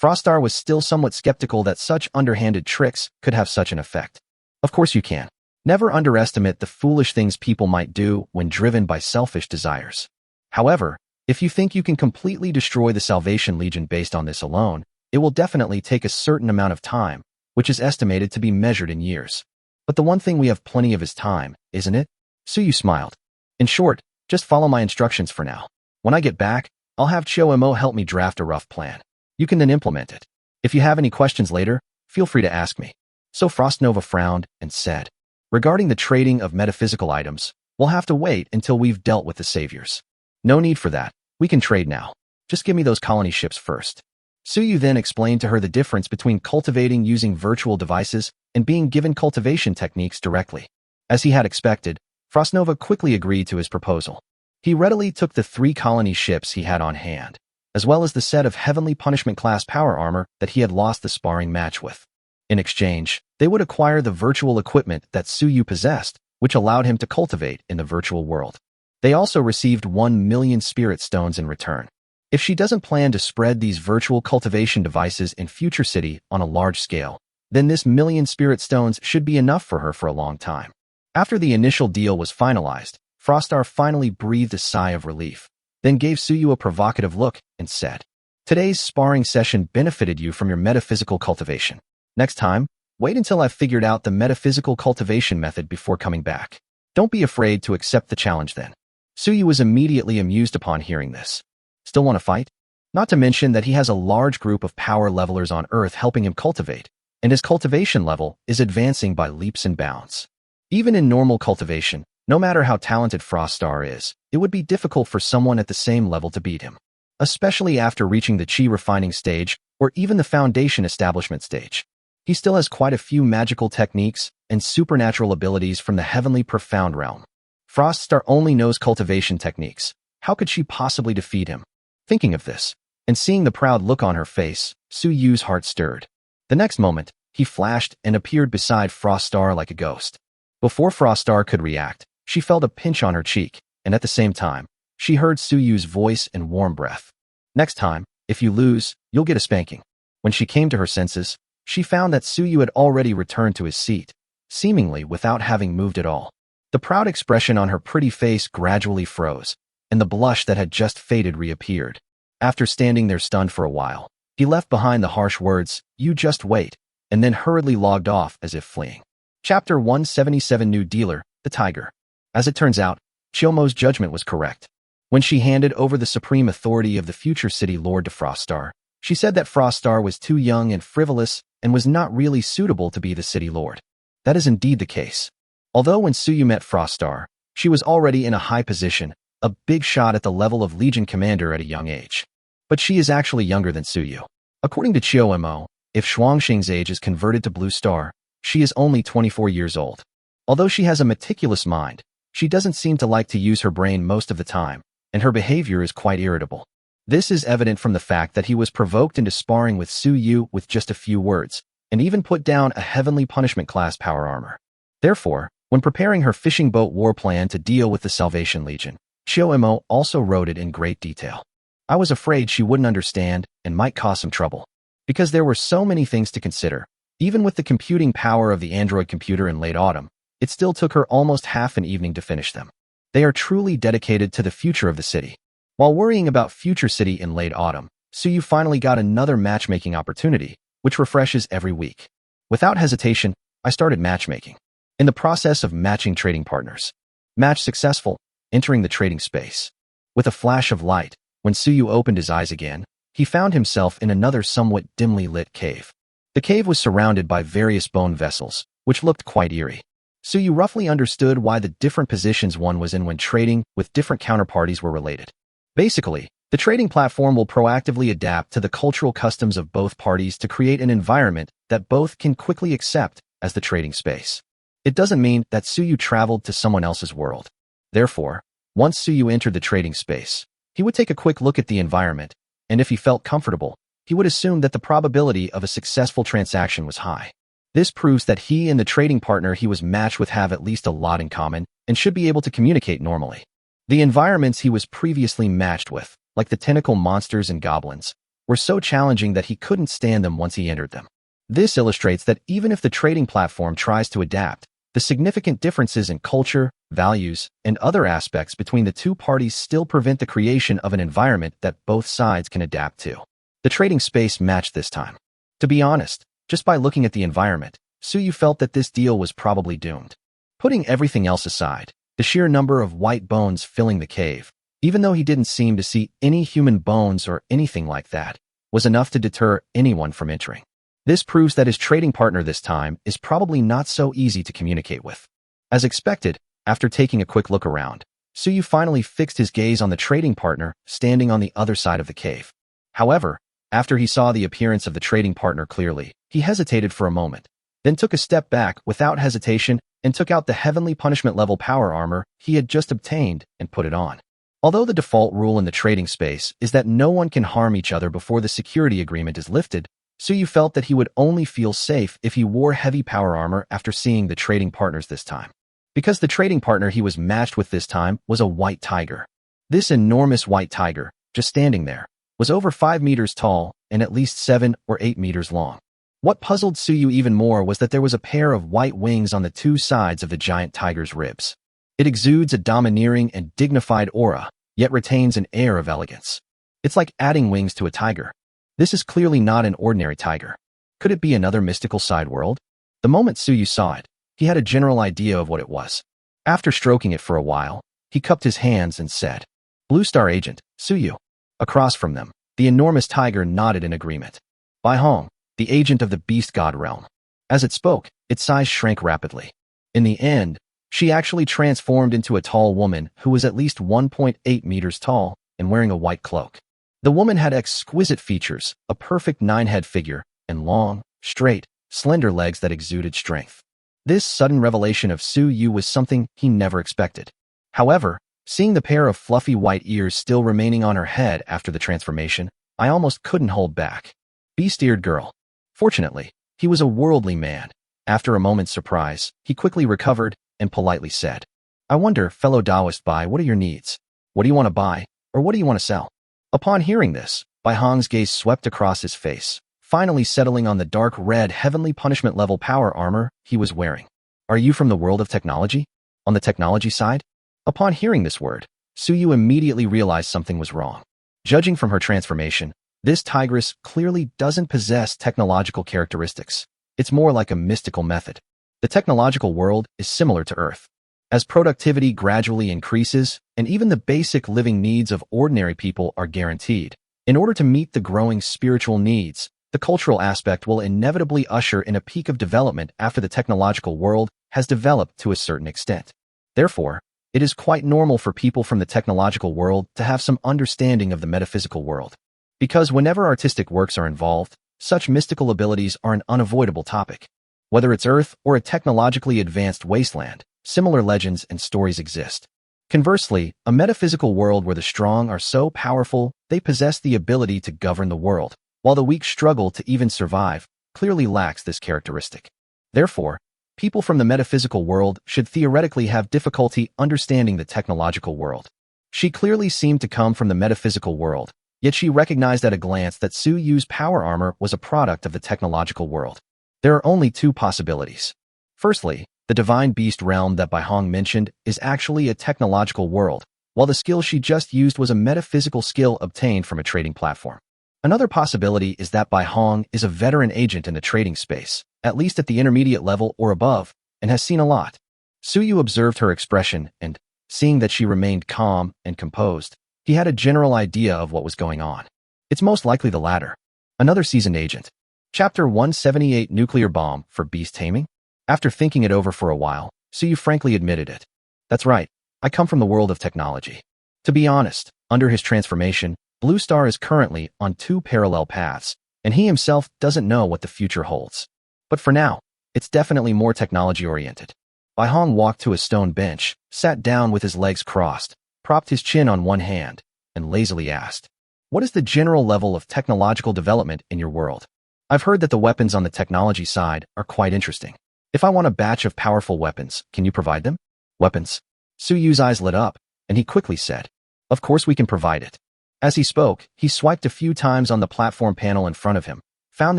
Frostar was still somewhat skeptical that such underhanded tricks could have such an effect. Of course you can. Never underestimate the foolish things people might do when driven by selfish desires. However, if you think you can completely destroy the Salvation Legion based on this alone, it will definitely take a certain amount of time, which is estimated to be measured in years. But the one thing we have plenty of is time, isn't it? Suyu smiled. In short, just follow my instructions for now. When I get back, I'll have Chiyo help me draft a rough plan. You can then implement it. If you have any questions later, feel free to ask me. So Frostnova frowned and said, regarding the trading of metaphysical items, we'll have to wait until we've dealt with the saviors. No need for that. We can trade now. Just give me those colony ships first. Suyu then explained to her the difference between cultivating using virtual devices and being given cultivation techniques directly. As he had expected, Frostnova quickly agreed to his proposal. He readily took the 3 colony ships he had on hand, as well as the set of Heavenly Punishment class power armor that he had lost the sparring match with. In exchange, they would acquire the virtual equipment that Suyu possessed, which allowed him to cultivate in the virtual world. They also received 1 million spirit stones in return. If she doesn't plan to spread these virtual cultivation devices in Future City on a large scale, then this 1 million spirit stones should be enough for her for a long time. After the initial deal was finalized, Frostar finally breathed a sigh of relief, then gave Suyu a provocative look and said, "Today's sparring session benefited you from your metaphysical cultivation. Next time, wait until I've figured out the metaphysical cultivation method before coming back. Don't be afraid to accept the challenge then." Suyu was immediately amused upon hearing this. Still want to fight? Not to mention that he has a large group of power levelers on Earth helping him cultivate, and his cultivation level is advancing by leaps and bounds. Even in normal cultivation, no matter how talented Frostar is, it would be difficult for someone at the same level to beat him, especially after reaching the Chi refining stage or even the foundation establishment stage. He still has quite a few magical techniques and supernatural abilities from the heavenly profound realm. Frostar only knows cultivation techniques. How could she possibly defeat him? Thinking of this, and seeing the proud look on her face, Suyu's heart stirred. The next moment, he flashed and appeared beside Frostar like a ghost. Before Frostar could react, she felt a pinch on her cheek, and at the same time, she heard Suyu's voice and warm breath. "Next time, if you lose, you'll get a spanking." When she came to her senses, she found that Suyu had already returned to his seat, seemingly without having moved at all. The proud expression on her pretty face gradually froze, and the blush that had just faded reappeared. After standing there stunned for a while, he left behind the harsh words, "You just wait," and then hurriedly logged off as if fleeing. Chapter 177 New Dealer, the Tiger. As it turns out, Chiyomo's judgment was correct. When she handed over the supreme authority of the future city lord to Frostar, she said that Frostar was too young and frivolous and was not really suitable to be the city lord. That is indeed the case. Although when Suyu met Frostar, she was already in a high position, a big shot at the level of Legion Commander at a young age. But she is actually younger than Suyu. According to Chiyomo, if Xuanxing's age is converted to Blue Star, she is only 24 years old. Although she has a meticulous mind, she doesn't seem to like to use her brain most of the time, and her behavior is quite irritable. This is evident from the fact that he was provoked into sparring with Suyu with just a few words, and even put down a Heavenly Punishment class power armor. Therefore, when preparing her fishing boat war plan to deal with the Salvation Legion, Chiyomo also wrote it in great detail. I was afraid she wouldn't understand and might cause some trouble, because there were so many things to consider. Even with the computing power of the Android computer in late autumn, it still took her almost half an evening to finish them. They are truly dedicated to the future of the city. While worrying about Future City in late autumn, Suyu finally got another matchmaking opportunity, which refreshes every week. Without hesitation, I started matchmaking. In the process of matching trading partners. Match successful, entering the trading space. With a flash of light, when Suyu opened his eyes again, he found himself in another somewhat dimly lit cave. The cave was surrounded by various bone vessels, which looked quite eerie. Suyu roughly understood why the different positions one was in when trading with different counterparties were related. Basically, the trading platform will proactively adapt to the cultural customs of both parties to create an environment that both can quickly accept as the trading space. It doesn't mean that Suyu traveled to someone else's world. Therefore, once Suyu entered the trading space, he would take a quick look at the environment, and if he felt comfortable, he would assume that the probability of a successful transaction was high. This proves that he and the trading partner he was matched with have at least a lot in common and should be able to communicate normally. The environments he was previously matched with, like the tentacle monsters and goblins, were so challenging that he couldn't stand them once he entered them. This illustrates that even if the trading platform tries to adapt, the significant differences in culture, values, and other aspects between the two parties still prevent the creation of an environment that both sides can adapt to. The trading space matched this time. To be honest, just by looking at the environment, Suyu felt that this deal was probably doomed. Putting everything else aside, the sheer number of white bones filling the cave, even though he didn't seem to see any human bones or anything like that, was enough to deter anyone from entering. This proves that his trading partner this time is probably not so easy to communicate with. As expected, after taking a quick look around, Suyu finally fixed his gaze on the trading partner standing on the other side of the cave. However, after he saw the appearance of the trading partner clearly, he hesitated for a moment, then took a step back without hesitation and took out the heavenly punishment level power armor he had just obtained and put it on. Although the default rule in the trading space is that no one can harm each other before the security agreement is lifted, Suyu felt that he would only feel safe if he wore heavy power armor after seeing the trading partners this time. Because the trading partner he was matched with this time was a white tiger. This enormous white tiger, just standing there, was over 5 meters tall and at least 7 or 8 meters long. What puzzled Suyu even more was that there was a pair of white wings on the two sides of the giant tiger's ribs. It exudes a domineering and dignified aura, yet retains an air of elegance. It's like adding wings to a tiger. This is clearly not an ordinary tiger. Could it be another mystical side world? The moment Suyu saw it, he had a general idea of what it was. After stroking it for a while, he cupped his hands and said, "Blue Star Agent, Suyu." Across from them, the enormous tiger nodded in agreement. Bai Hong, the agent of the beast god realm. As it spoke, its size shrank rapidly. In the end, she actually transformed into a tall woman who was at least 1.8 meters tall and wearing a white cloak. The woman had exquisite features, a perfect 9-head figure, and long, straight, slender legs that exuded strength. This sudden revelation of Suyu was something he never expected. However, seeing the pair of fluffy white ears still remaining on her head after the transformation, I almost couldn't hold back. Beast-eared girl. Fortunately, he was a worldly man. After a moment's surprise, he quickly recovered and politely said, "I wonder, fellow Taoist Bai, what are your needs? What do you want to buy, or what do you want to sell?" Upon hearing this, Bai Hong's gaze swept across his face, finally settling on the dark red heavenly punishment level power armor he was wearing. "Are you from the world of technology? On the technology side?" Upon hearing this word, Suyu immediately realized something was wrong. Judging from her transformation, this tigress clearly doesn't possess technological characteristics. It's more like a mystical method. The technological world is similar to Earth. As productivity gradually increases, and even the basic living needs of ordinary people are guaranteed, in order to meet the growing spiritual needs, the cultural aspect will inevitably usher in a peak of development after the technological world has developed to a certain extent. Therefore, it is quite normal for people from the technological world to have some understanding of the metaphysical world. Because whenever artistic works are involved, such mystical abilities are an unavoidable topic. Whether it's Earth or a technologically advanced wasteland, similar legends and stories exist. Conversely, a metaphysical world where the strong are so powerful they possess the ability to govern the world, while the weak struggle to even survive, clearly lacks this characteristic. Therefore, people from the metaphysical world should theoretically have difficulty understanding the technological world. She clearly seemed to come from the metaphysical world, yet she recognized at a glance that Suyu's power armor was a product of the technological world. There are only two possibilities. Firstly, the divine beast realm that Bai Hong mentioned is actually a technological world, while the skill she just used was a metaphysical skill obtained from a trading platform. Another possibility is that Bai Hong is a veteran agent in the trading space, at least at the intermediate level or above, and has seen a lot. Suyu observed her expression and, seeing that she remained calm and composed, he had a general idea of what was going on. It's most likely the latter. Another seasoned agent. Chapter 178 Nuclear Bomb for Beast Taming? After thinking it over for a while, Suyu frankly admitted it. "That's right, I come from the world of technology." To be honest, under his transformation, Blue Star is currently on two parallel paths, and he himself doesn't know what the future holds. But for now, it's definitely more technology-oriented. Bai Hong walked to a stone bench, sat down with his legs crossed, propped his chin on one hand, and lazily asked, "What is the general level of technological development in your world? I've heard that the weapons on the technology side are quite interesting. If I want a batch of powerful weapons, can you provide them?" "Weapons?" Suyu's eyes lit up, and he quickly said, "Of course we can provide it." As he spoke, he swiped a few times on the platform panel in front of him, found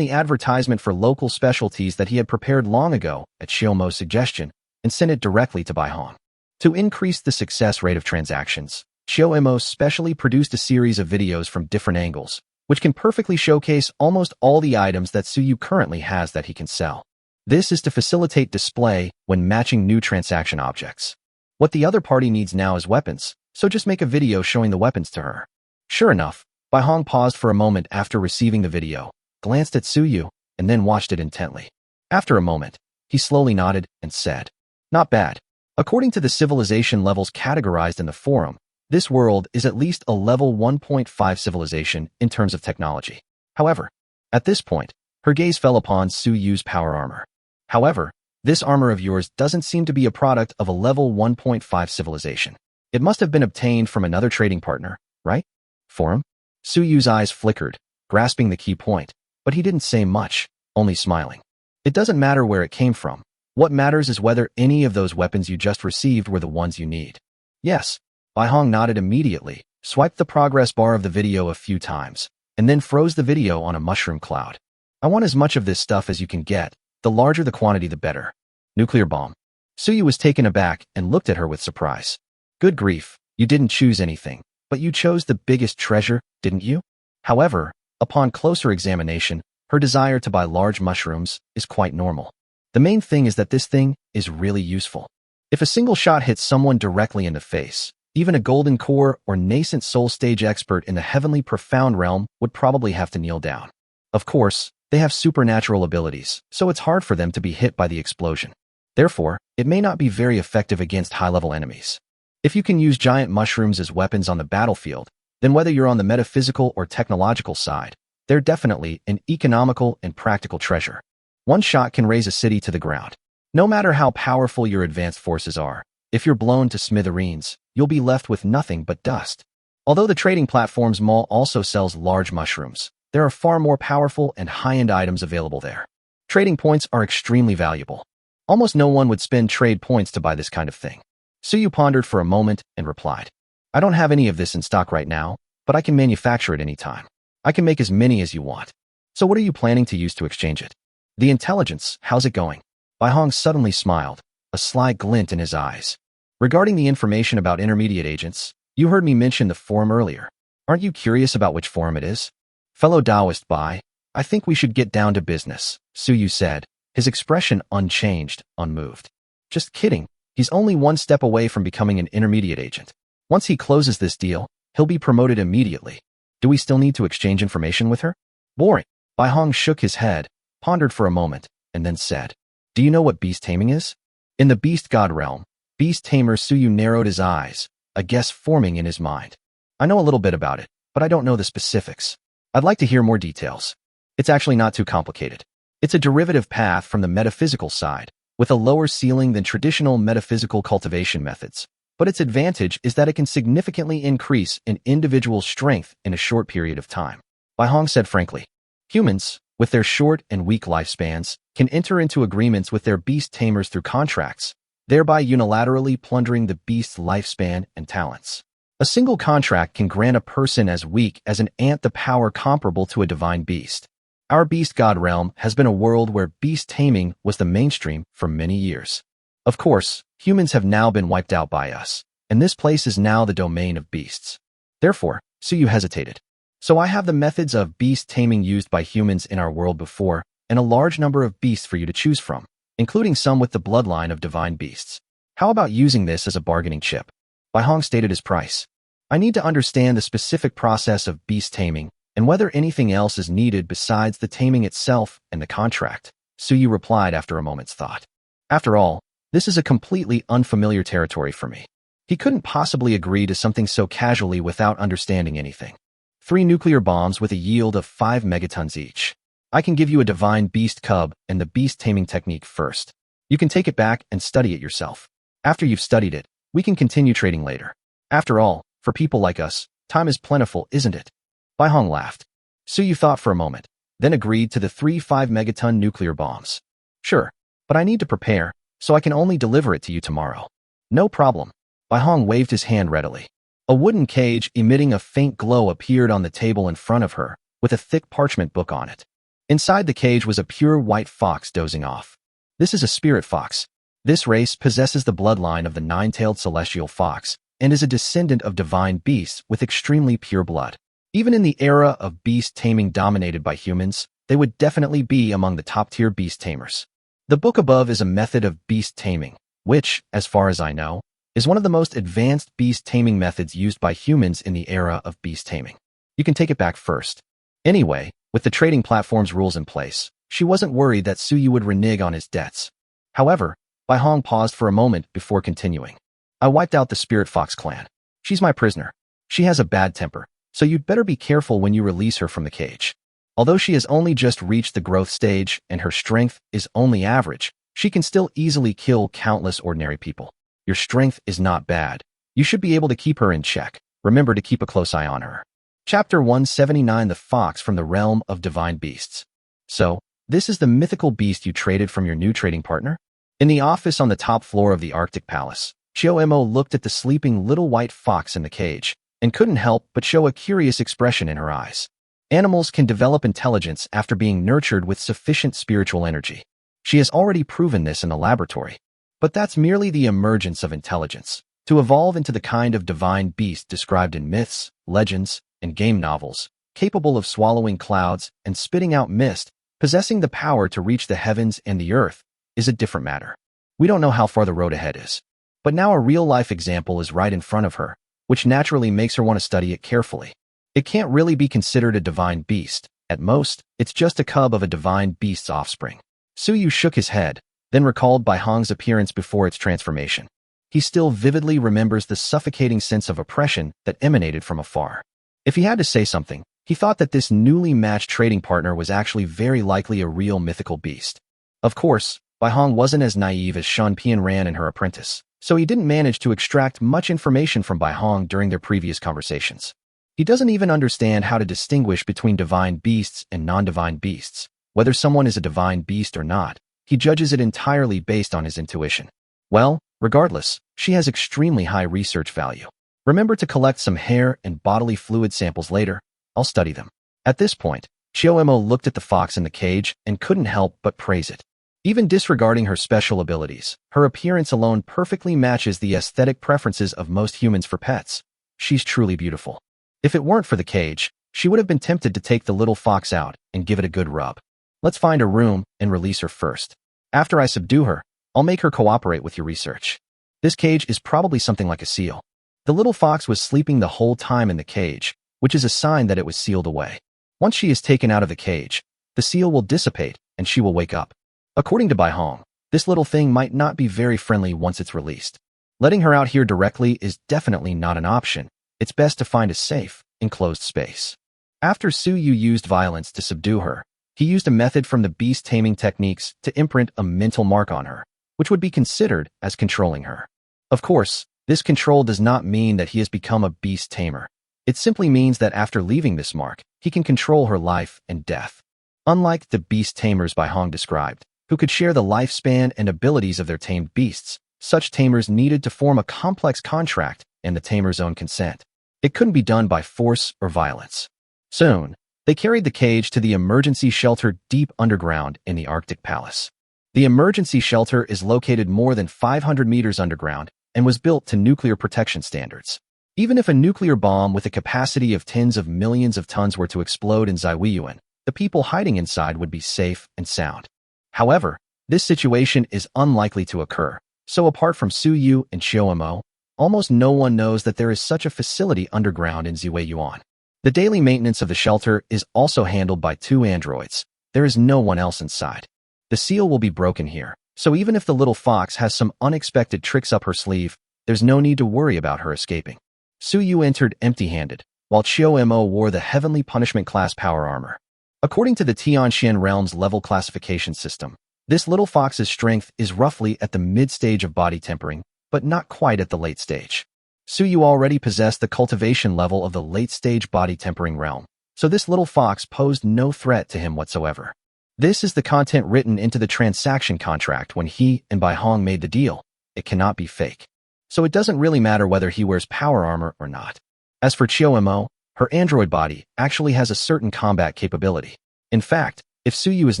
the advertisement for local specialties that he had prepared long ago at Shiomo's suggestion, and sent it directly to Bai Hong. To increase the success rate of transactions, Shiomo specially produced a series of videos from different angles, which can perfectly showcase almost all the items that Suyu currently has that he can sell. This is to facilitate display when matching new transaction objects. What the other party needs now is weapons, so just make a video showing the weapons to her. Sure enough, Bai Hong paused for a moment after receiving the video, glanced at Suyu, and then watched it intently. After a moment, he slowly nodded and said, "Not bad. According to the civilization levels categorized in the forum, this world is at least a level 1.5 civilization in terms of technology. However, at this point, her gaze fell upon Su Yu's power armor. However, this armor of yours doesn't seem to be a product of a level 1.5 civilization. It must have been obtained from another trading partner, right? Forum? Su Yu's eyes flickered, grasping the key point, but he didn't say much, only smiling. It doesn't matter where it came from. What matters is whether any of those weapons you just received were the ones you need. Yes. Bai Hong nodded immediately, swiped the progress bar of the video a few times, and then froze the video on a mushroom cloud. I want as much of this stuff as you can get. The larger the quantity, the better. Nuclear bomb. Su Yu was taken aback and looked at her with surprise. Good grief, you didn't choose anything, but you chose the biggest treasure, didn't you? However, upon closer examination, her desire to buy large mushrooms is quite normal. The main thing is that this thing is really useful. If a single shot hits someone directly in the face, even a golden core or nascent soul stage expert in the heavenly profound realm would probably have to kneel down. Of course, they have supernatural abilities, so it's hard for them to be hit by the explosion. Therefore, it may not be very effective against high-level enemies. If you can use giant mushrooms as weapons on the battlefield, then whether you're on the metaphysical or technological side, they're definitely an economical and practical treasure. One shot can raise a city to the ground. No matter how powerful your advanced forces are, if you're blown to smithereens, you'll be left with nothing but dust. Although the trading platform's mall also sells large mushrooms, there are far more powerful and high-end items available there. Trading points are extremely valuable. Almost no one would spend trade points to buy this kind of thing. Su Yu pondered for a moment and replied, I don't have any of this in stock right now, but I can manufacture it anytime. I can make as many as you want. So what are you planning to use to exchange it? The intelligence, how's it going? Bai Hong suddenly smiled, a sly glint in his eyes. Regarding the information about intermediate agents, you heard me mention the forum earlier. Aren't you curious about which forum it is? Fellow Taoist Bai, I think we should get down to business, Su Yu said, his expression unchanged, unmoved. Just kidding, he's only one step away from becoming an intermediate agent. Once he closes this deal, he'll be promoted immediately. Do we still need to exchange information with her? Boring. Bai Hong shook his head, pondered for a moment, and then said, Do you know what beast taming is? In the beast god realm, beast tamer Su Yu narrowed his eyes, a guess forming in his mind. I know a little bit about it, but I don't know the specifics. I'd like to hear more details. It's actually not too complicated. It's a derivative path from the metaphysical side, with a lower ceiling than traditional metaphysical cultivation methods. But its advantage is that it can significantly increase an individual's strength in a short period of time. Bai Hong said frankly, humans, with their short and weak lifespans, can enter into agreements with their beast tamers through contracts, thereby unilaterally plundering the beast's lifespan and talents. A single contract can grant a person as weak as an ant the power comparable to a divine beast. Our beast god realm has been a world where beast taming was the mainstream for many years. Of course, humans have now been wiped out by us, and this place is now the domain of beasts. Therefore, Su Yu hesitated. So I have the methods of beast taming used by humans in our world before, and a large number of beasts for you to choose from, including some with the bloodline of divine beasts. How about using this as a bargaining chip? Bai Hong stated his price. I need to understand the specific process of beast taming and whether anything else is needed besides the taming itself and the contract, Su Yu replied after a moment's thought. After all, this is a completely unfamiliar territory for me. He couldn't possibly agree to something so casually without understanding anything. 3 nuclear bombs with a yield of 5 megatons each. I can give you a divine beast cub and the beast taming technique first. You can take it back and study it yourself. After you've studied it, we can continue trading later. After all, for people like us, time is plentiful, isn't it? Bai Hong laughed. Su Yu thought for a moment, then agreed to the 3 5-megaton nuclear bombs. Sure, but I need to prepare, so I can only deliver it to you tomorrow. No problem. Bai Hong waved his hand readily. A wooden cage emitting a faint glow appeared on the table in front of her, with a thick parchment book on it. Inside the cage was a pure white fox dozing off. This is a spirit fox. This race possesses the bloodline of the 9-tailed celestial fox and is a descendant of divine beasts with extremely pure blood. Even in the era of beast taming dominated by humans, they would definitely be among the top-tier beast tamers. The book above is a method of beast taming, which, as far as I know, is one of the most advanced beast taming methods used by humans in the era of beast taming. You can take it back first. Anyway, with the trading platform's rules in place, she wasn't worried that Su Yu would renege on his debts. However, Bai Hong paused for a moment before continuing. I wiped out the Spirit Fox clan. She's my prisoner. She has a bad temper, so you'd better be careful when you release her from the cage. Although she has only just reached the growth stage and her strength is only average, she can still easily kill countless ordinary people. Your strength is not bad. You should be able to keep her in check. Remember to keep a close eye on her. Chapter 179 The Fox from the Realm of Divine Beasts. So, this is the mythical beast you traded from your new trading partner? In the office on the top floor of the Arctic Palace, Chio-mo looked at the sleeping little white fox in the cage and couldn't help but show a curious expression in her eyes. Animals can develop intelligence after being nurtured with sufficient spiritual energy. She has already proven this in the laboratory. But that's merely the emergence of intelligence. To evolve into the kind of divine beast described in myths, legends, and game novels, capable of swallowing clouds and spitting out mist, possessing the power to reach the heavens and the earth, is a different matter. We don't know how far the road ahead is. But now a real-life example is right in front of her, which naturally makes her want to study it carefully. It can't really be considered a divine beast. At most, it's just a cub of a divine beast's offspring. Suyu shook his head, then recalled Bai Hong's appearance before its transformation. He still vividly remembers the suffocating sense of oppression that emanated from afar. If he had to say something, he thought that this newly matched trading partner was actually very likely a real mythical beast. Of course, Bai Hong wasn't as naive as Shan Pianran and her apprentice, so he didn't manage to extract much information from Bai Hong during their previous conversations. He doesn't even understand how to distinguish between divine beasts and non-divine beasts. Whether someone is a divine beast or not, he judges it entirely based on his intuition. Well, regardless, she has extremely high research value. Remember to collect some hair and bodily fluid samples later. I'll study them. At this point, Chio-mo looked at the fox in the cage and couldn't help but praise it. Even disregarding her special abilities, her appearance alone perfectly matches the aesthetic preferences of most humans for pets. She's truly beautiful. If it weren't for the cage, she would have been tempted to take the little fox out and give it a good rub. Let's find a room and release her first. After I subdue her, I'll make her cooperate with your research. This cage is probably something like a seal. The little fox was sleeping the whole time in the cage, which is a sign that it was sealed away. Once she is taken out of the cage, the seal will dissipate and she will wake up. According to Bai Hong, this little thing might not be very friendly once it's released. Letting her out here directly is definitely not an option. It's best to find a safe, enclosed space. After Suyu used violence to subdue her, he used a method from the beast taming techniques to imprint a mental mark on her, which would be considered as controlling her. Of course, this control does not mean that he has become a beast tamer. It simply means that after leaving this mark, he can control her life and death. Unlike the beast tamers Bai Hong described, who could share the lifespan and abilities of their tamed beasts, such tamers needed to form a complex contract and the tamer's own consent. It couldn't be done by force or violence. Soon, they carried the cage to the emergency shelter deep underground in the Arctic Palace. The emergency shelter is located more than 500 meters underground and was built to nuclear protection standards. Even if a nuclear bomb with a capacity of tens of millions of tons were to explode in Ziwiyuan, the people hiding inside would be safe and sound. However, this situation is unlikely to occur, so apart from Suyu and Chio-mo, almost no one knows that there is such a facility underground in Ziwiyuan. The daily maintenance of the shelter is also handled by 2 androids. There is no one else inside. The seal will be broken here, so even if the little fox has some unexpected tricks up her sleeve, there's no need to worry about her escaping. Suyu entered empty-handed, while Chio-mo wore the Heavenly Punishment class power armor. According to the Tianxian Realm's level classification system, this little fox's strength is roughly at the mid-stage of body tempering, but not quite at the late stage. Suyu already possessed the cultivation level of the late-stage body tempering realm, so this little fox posed no threat to him whatsoever. This is the content written into the transaction contract when he and Bai Hong made the deal. It cannot be fake. So it doesn't really matter whether he wears power armor or not. As for Chio-mo, her android body actually has a certain combat capability. In fact, if Suyu is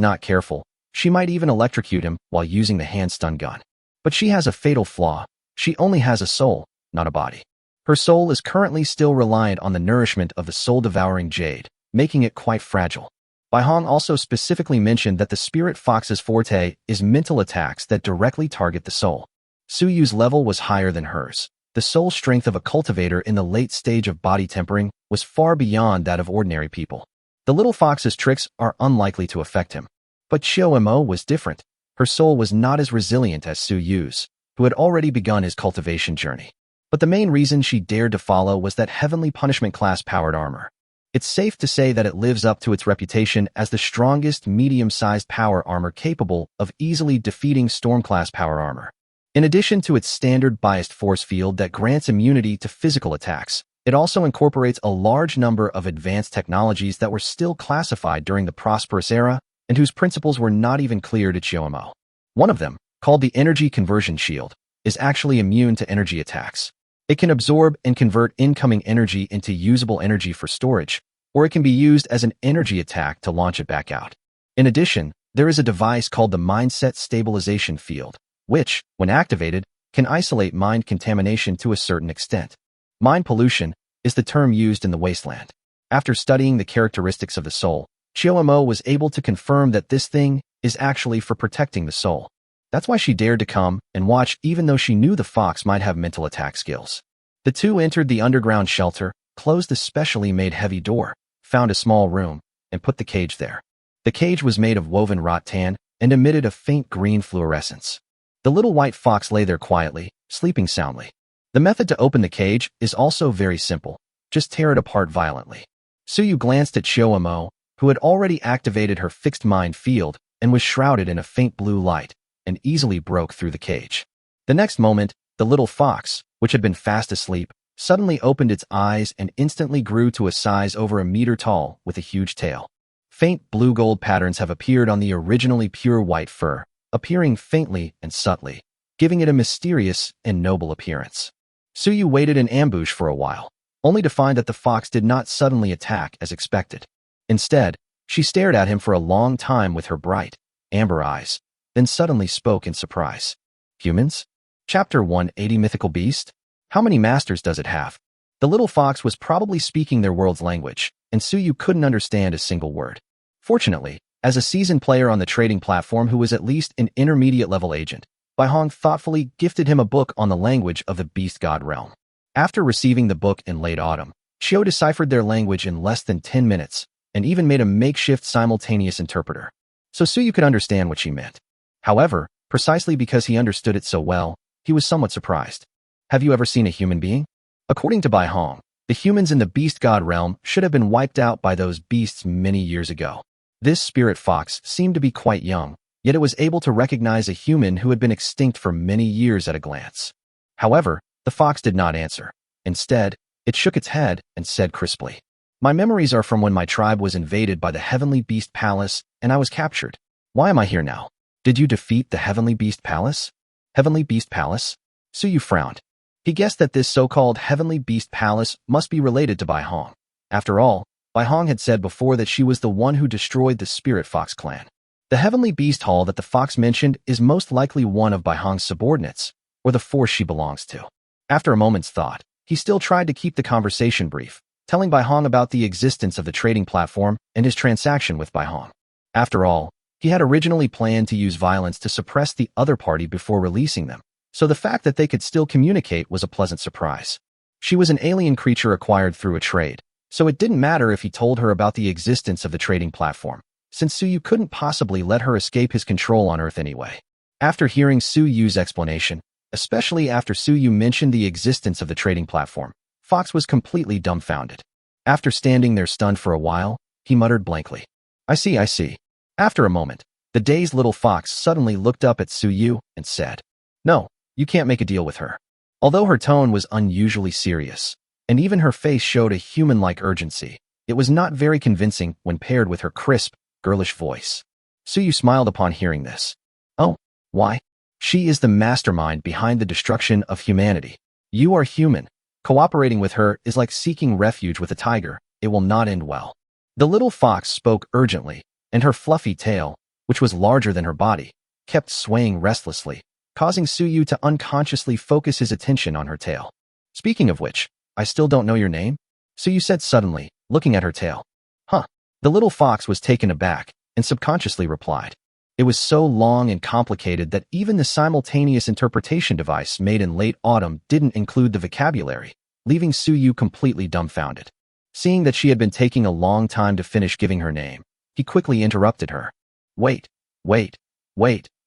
not careful, she might even electrocute him while using the hand stun gun. But she has a fatal flaw. She only has a soul, not a body. Her soul is currently still reliant on the nourishment of the soul-devouring jade, making it quite fragile. Bai Hong also specifically mentioned that the spirit fox's forte is mental attacks that directly target the soul. Suyu's level was higher than hers. The soul strength of a cultivator in the late stage of body tempering was far beyond that of ordinary people. The little fox's tricks are unlikely to affect him. But Chio-mo was different. Her soul was not as resilient as Su Yu's, who had already begun his cultivation journey. But the main reason she dared to follow was that heavenly punishment class-powered armor. It's safe to say that it lives up to its reputation as the strongest medium-sized power armor capable of easily defeating storm-class power armor. In addition to its standard biased force field that grants immunity to physical attacks, it also incorporates a large number of advanced technologies that were still classified during the Prosperous Era and whose principles were not even clear to Chiyomo. One of them, called the Energy Conversion Shield, is actually immune to energy attacks. It can absorb and convert incoming energy into usable energy for storage, or it can be used as an energy attack to launch it back out. In addition, there is a device called the Mindset Stabilization Field, which, when activated, can isolate mind contamination to a certain extent. Mind pollution is the term used in the wasteland. After studying the characteristics of the soul, Chiyomo was able to confirm that this thing is actually for protecting the soul. That's why she dared to come and watch even though she knew the fox might have mental attack skills. The two entered the underground shelter, closed the specially made heavy door, found a small room, and put the cage there. The cage was made of woven rattan and emitted a faint green fluorescence. The little white fox lay there quietly, sleeping soundly. The method to open the cage is also very simple. Just tear it apart violently. Suyu glanced at Chiyomo, who had already activated her fixed mind field and was shrouded in a faint blue light, and easily broke through the cage. The next moment, the little fox, which had been fast asleep, suddenly opened its eyes and instantly grew to a size over a meter tall with a huge tail. Faint blue-gold patterns have appeared on the originally pure white fur, appearing faintly and subtly, giving it a mysterious and noble appearance. Suyu waited in ambush for a while, only to find that the fox did not suddenly attack as expected. Instead, she stared at him for a long time with her bright, amber eyes, then suddenly spoke in surprise. Humans? Chapter 180 Mythical Beast? How many masters does it have? The little fox was probably speaking their world's language, and Suyu couldn't understand a single word. Fortunately, as a seasoned player on the trading platform who was at least an intermediate-level agent, Baihong thoughtfully gifted him a book on the language of the beast god realm. After receiving the book in late autumn, Chiyo deciphered their language in less than 10 minutes, and even made a makeshift simultaneous interpreter, so Suyu could understand what she meant. However, precisely because he understood it so well, he was somewhat surprised. Have you ever seen a human being? According to Baihong, the humans in the beast god realm should have been wiped out by those beasts many years ago. This spirit fox seemed to be quite young, yet it was able to recognize a human who had been extinct for many years at a glance. However, the fox did not answer. Instead, it shook its head and said crisply, "My memories are from when my tribe was invaded by the Heavenly Beast Palace and I was captured. Why am I here now? Did you defeat the Heavenly Beast Palace?" Heavenly Beast Palace? Suyu frowned. He guessed that this so-called Heavenly Beast Palace must be related to Baihong. After all, Baihong had said before that she was the one who destroyed the Spirit Fox clan. The Heavenly Beast Hall that the fox mentioned is most likely one of Baihong's subordinates, or the force she belongs to. After a moment's thought, he still tried to keep the conversation brief, telling Baihong about the existence of the trading platform and his transaction with Baihong. After all, he had originally planned to use violence to suppress the other party before releasing them, so the fact that they could still communicate was a pleasant surprise. She was an alien creature acquired through a trade, so it didn't matter if he told her about the existence of the trading platform, since Suyu couldn't possibly let her escape his control on Earth anyway. After hearing Suyu's explanation, especially after Suyu mentioned the existence of the trading platform, Fox was completely dumbfounded. After standing there stunned for a while, he muttered blankly, I see. After a moment, the dazed little fox suddenly looked up at Suyu and said, "No, you can't make a deal with her." Although her tone was unusually serious, and even her face showed a human-like urgency, it was not very convincing when paired with her crisp, girlish voice. Suyu smiled upon hearing this. "Oh, why? She is the mastermind behind the destruction of humanity. You are human. Cooperating with her is like seeking refuge with a tiger. It will not end well." The little fox spoke urgently, and her fluffy tail, which was larger than her body, kept swaying restlessly, causing Suyu to unconsciously focus his attention on her tail. "Speaking of which, I still don't know your name?" Suyu said suddenly, looking at her tail. "Huh." The little fox was taken aback and subconsciously replied. It was so long and complicated that even the simultaneous interpretation device made in late autumn didn't include the vocabulary, leaving Suyu completely dumbfounded. Seeing that she had been taking a long time to finish giving her name, he quickly interrupted her. Wait.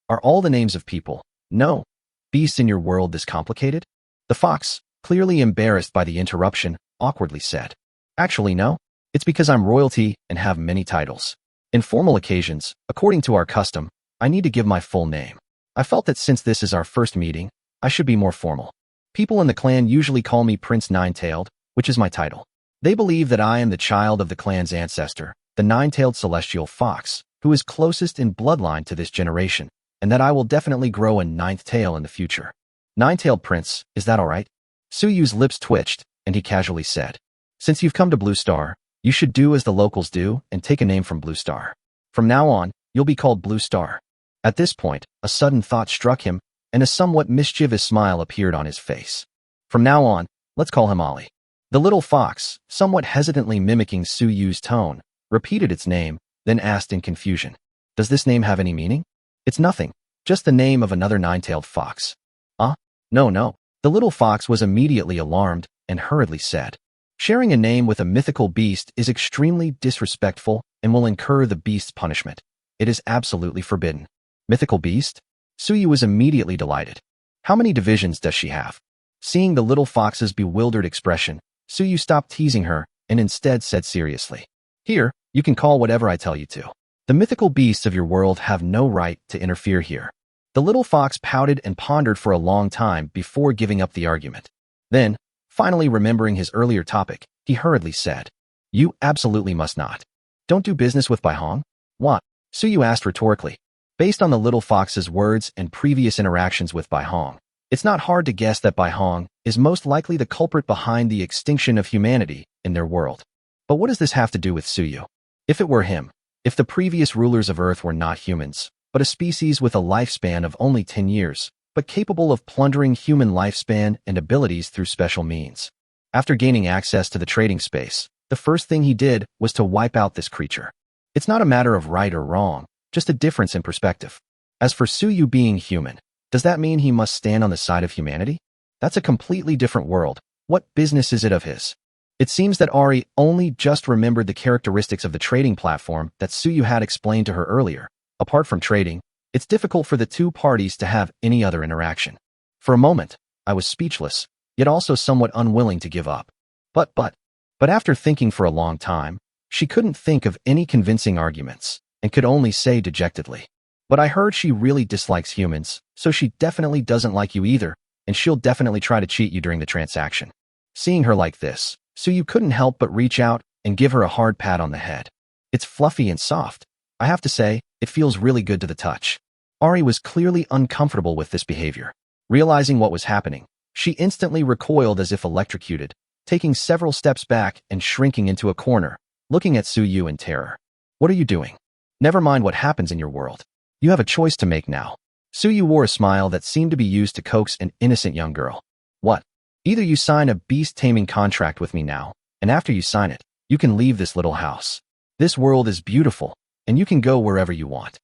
Are all the names of people, no, beasts in your world this complicated? The fox, clearly embarrassed by the interruption, awkwardly said. Actually, no. It's because I'm royalty and have many titles. In formal occasions, according to our custom, I need to give my full name. I felt that since this is our first meeting, I should be more formal. People in the clan usually call me Prince Nine-Tailed, which is my title. They believe that I am the child of the clan's ancestor, the nine-tailed celestial fox, who is closest in bloodline to this generation, and that I will definitely grow a ninth tail in the future. Nine-tailed prince, is that all right? Suyu's lips twitched, and he casually said, Since you've come to Blue Star, you should do as the locals do and take a name from Blue Star. From now on, you'll be called Blue Star. At this point, a sudden thought struck him, and a somewhat mischievous smile appeared on his face. From now on, let's call him Ollie. The little fox, somewhat hesitantly mimicking Suyu's tone, repeated its name, then asked in confusion, Does this name have any meaning? It's nothing, just the name of another nine-tailed fox. No. The little fox was immediately alarmed and hurriedly said, Sharing a name with a mythical beast is extremely disrespectful and will incur the beast's punishment. It is absolutely forbidden. Mythical beast? Suyu was immediately delighted. How many divisions does she have? Seeing the little fox's bewildered expression, Suyu stopped teasing her and instead said seriously, Here, you can call whatever I tell you to. The mythical beasts of your world have no right to interfere here. The little fox pouted and pondered for a long time before giving up the argument. Then, finally remembering his earlier topic, he hurriedly said, You absolutely must not. Don't do business with Bai Hong? What? Suyu asked rhetorically. Based on the little fox's words and previous interactions with Bai Hong, it's not hard to guess that Bai Hong is most likely the culprit behind the extinction of humanity in their world. But what does this have to do with Suyu? If it were him, if the previous rulers of Earth were not humans, but a species with a lifespan of only 10 years, but capable of plundering human lifespan and abilities through special means. After gaining access to the trading space, the first thing he did was to wipe out this creature. It's not a matter of right or wrong, just a difference in perspective. As for Suyu being human, does that mean he must stand on the side of humanity? That's a completely different world. What business is it of his? It seems that Ari only just remembered the characteristics of the trading platform that Suyu had explained to her earlier. Apart from trading, it's difficult for the two parties to have any other interaction. For a moment, I was speechless, yet also somewhat unwilling to give up. But after thinking for a long time, she couldn't think of any convincing arguments, and could only say dejectedly, But I heard she really dislikes humans, so she definitely doesn't like you either, and she'll definitely try to cheat you during the transaction. Seeing her like this, Suyu couldn't help but reach out and give her a hard pat on the head. It's fluffy and soft. I have to say, it feels really good to the touch. Ari was clearly uncomfortable with this behavior. Realizing what was happening, she instantly recoiled as if electrocuted, taking several steps back and shrinking into a corner, looking at Suyu in terror. What are you doing? Never mind what happens in your world. You have a choice to make now. Suyu wore a smile that seemed to be used to coax an innocent young girl. What? Either you sign a beast-taming contract with me now, and after you sign it, you can leave this little house. This world is beautiful, and you can go wherever you want.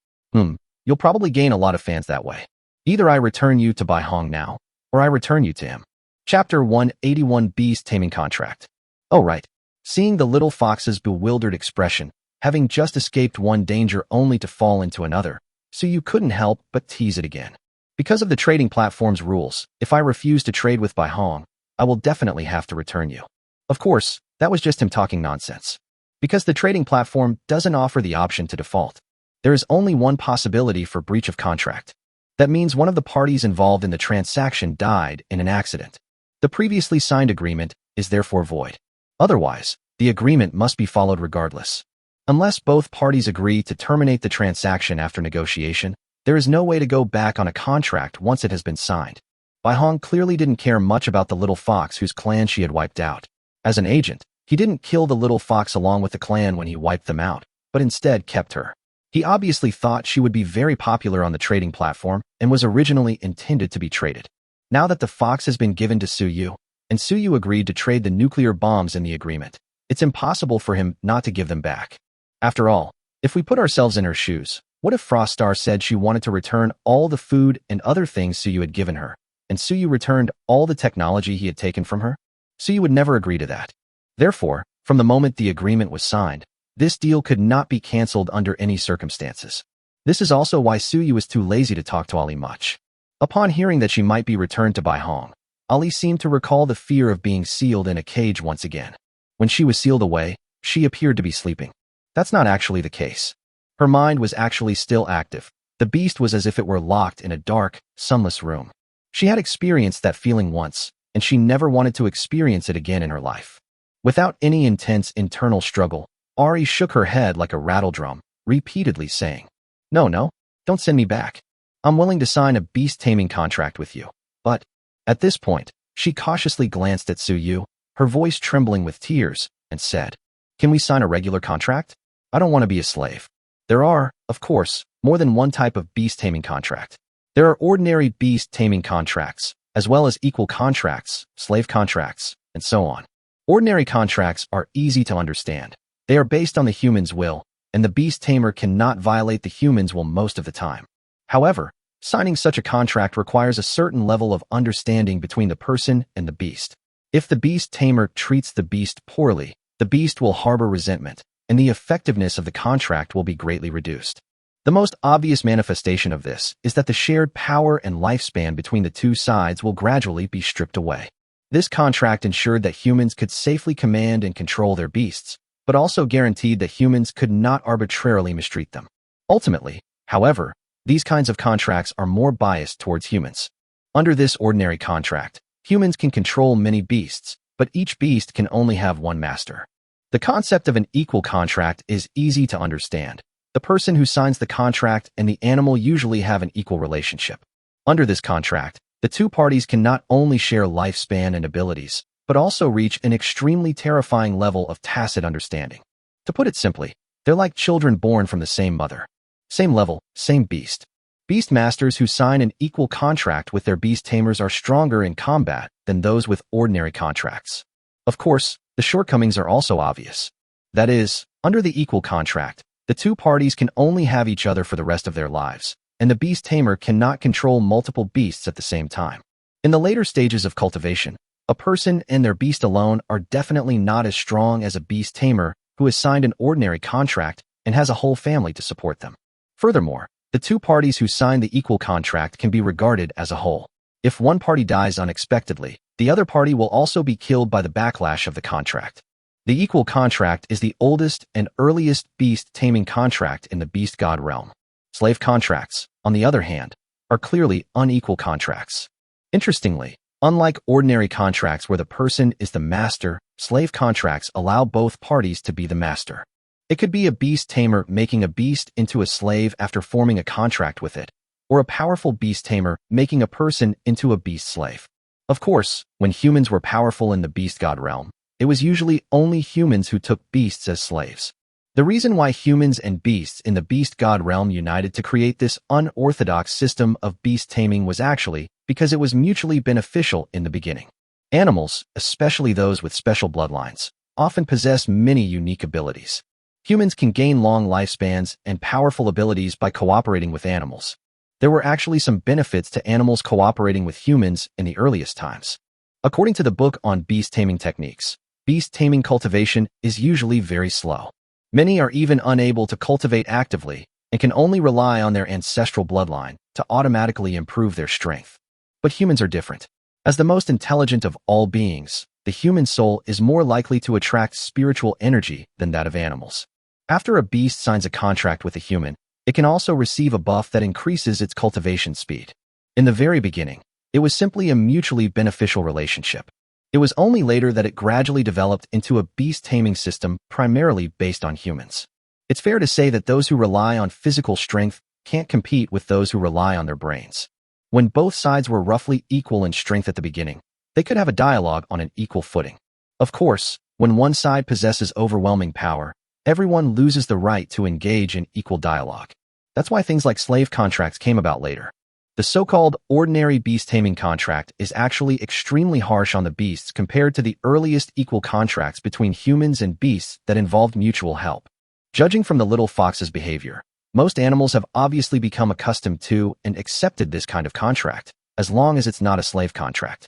You'll probably gain a lot of fans that way. Either I return you to Bai Hong now, or I return you to him. Chapter 181 Beast Taming Contract. Oh right. Seeing the little fox's bewildered expression, having just escaped one danger only to fall into another, Suyu couldn't help but tease it again. Because of the trading platform's rules, if I refuse to trade with Bai Hong, I will definitely have to return you. Of course, that was just him talking nonsense. Because the trading platform doesn't offer the option to default. There is only one possibility for breach of contract. That means one of the parties involved in the transaction died in an accident. The previously signed agreement is therefore void. Otherwise, the agreement must be followed regardless. Unless both parties agree to terminate the transaction after negotiation, there is no way to go back on a contract once it has been signed. Bai Hong clearly didn't care much about the little fox whose clan she had wiped out. As an agent, he didn't kill the little fox along with the clan when he wiped them out, but instead kept her. He obviously thought she would be very popular on the trading platform and was originally intended to be traded. Now that the fox has been given to Suyu, and Suyu agreed to trade the nuclear bombs in the agreement, it's impossible for him not to give them back. After all, if we put ourselves in her shoes, what if Froststar said she wanted to return all the food and other things Suyu had given her, and Suyu returned all the technology he had taken from her? Suyu would never agree to that. Therefore, from the moment the agreement was signed, this deal could not be cancelled under any circumstances. This is also why Suyu was too lazy to talk to Ali much. Upon hearing that she might be returned to Bai Hong, Ali seemed to recall the fear of being sealed in a cage once again. When she was sealed away, she appeared to be sleeping. That's not actually the case. Her mind was actually still active. The beast was as if it were locked in a dark, sunless room. She had experienced that feeling once, and she never wanted to experience it again in her life. Without any intense internal struggle, Ari shook her head like a rattledrum, repeatedly saying, No, don't send me back. I'm willing to sign a beast-taming contract with you. But, at this point, she cautiously glanced at Suyu, her voice trembling with tears, and said, Can we sign a regular contract? I don't want to be a slave. There are, of course, more than one type of beast-taming contract. There are ordinary beast-taming contracts, as well as equal contracts, slave contracts, and so on. Ordinary contracts are easy to understand. They are based on the human's will, and the beast tamer cannot violate the human's will most of the time. However, signing such a contract requires a certain level of understanding between the person and the beast. If the beast tamer treats the beast poorly, the beast will harbor resentment, and the effectiveness of the contract will be greatly reduced. The most obvious manifestation of this is that the shared power and lifespan between the two sides will gradually be stripped away. This contract ensured that humans could safely command and control their beasts, but also guaranteed that humans could not arbitrarily mistreat them. Ultimately, however, these kinds of contracts are more biased towards humans. Under this ordinary contract, humans can control many beasts, but each beast can only have one master. The concept of an equal contract is easy to understand. The person who signs the contract and the animal usually have an equal relationship. Under this contract, the two parties can not only share lifespan and abilities, but also reach an extremely terrifying level of tacit understanding. To put it simply, they're like children born from the same mother. Same level, same beast. Beast masters who sign an equal contract with their beast tamers are stronger in combat than those with ordinary contracts. Of course, the shortcomings are also obvious. That is, under the equal contract, the two parties can only have each other for the rest of their lives, and the beast tamer cannot control multiple beasts at the same time. In the later stages of cultivation, a person and their beast alone are definitely not as strong as a beast tamer who has signed an ordinary contract and has a whole family to support them. Furthermore, the two parties who sign the equal contract can be regarded as a whole. If one party dies unexpectedly, the other party will also be killed by the backlash of the contract. The equal contract is the oldest and earliest beast-taming contract in the beast god realm. Slave contracts, on the other hand, are clearly unequal contracts. Interestingly, unlike ordinary contracts where the person is the master, slave contracts allow both parties to be the master. It could be a beast tamer making a beast into a slave after forming a contract with it, or a powerful beast tamer making a person into a beast slave. Of course, when humans were powerful in the beast god realm, it was usually only humans who took beasts as slaves. The reason why humans and beasts in the beast god realm united to create this unorthodox system of beast taming was actually because it was mutually beneficial in the beginning. Animals, especially those with special bloodlines, often possess many unique abilities. Humans can gain long lifespans and powerful abilities by cooperating with animals. There were actually some benefits to animals cooperating with humans in the earliest times. According to the book on beast taming techniques, beast taming cultivation is usually very slow. Many are even unable to cultivate actively and can only rely on their ancestral bloodline to automatically improve their strength. But humans are different. As the most intelligent of all beings, the human soul is more likely to attract spiritual energy than that of animals. After a beast signs a contract with a human, it can also receive a buff that increases its cultivation speed. In the very beginning, it was simply a mutually beneficial relationship. It was only later that it gradually developed into a beast-taming system primarily based on humans. It's fair to say that those who rely on physical strength can't compete with those who rely on their brains. When both sides were roughly equal in strength at the beginning, they could have a dialogue on an equal footing. Of course, when one side possesses overwhelming power, everyone loses the right to engage in equal dialogue. That's why things like slave contracts came about later. The so-called ordinary beast-taming contract is actually extremely harsh on the beasts compared to the earliest equal contracts between humans and beasts that involved mutual help. Judging from the little fox's behavior, most animals have obviously become accustomed to and accepted this kind of contract, as long as it's not a slave contract.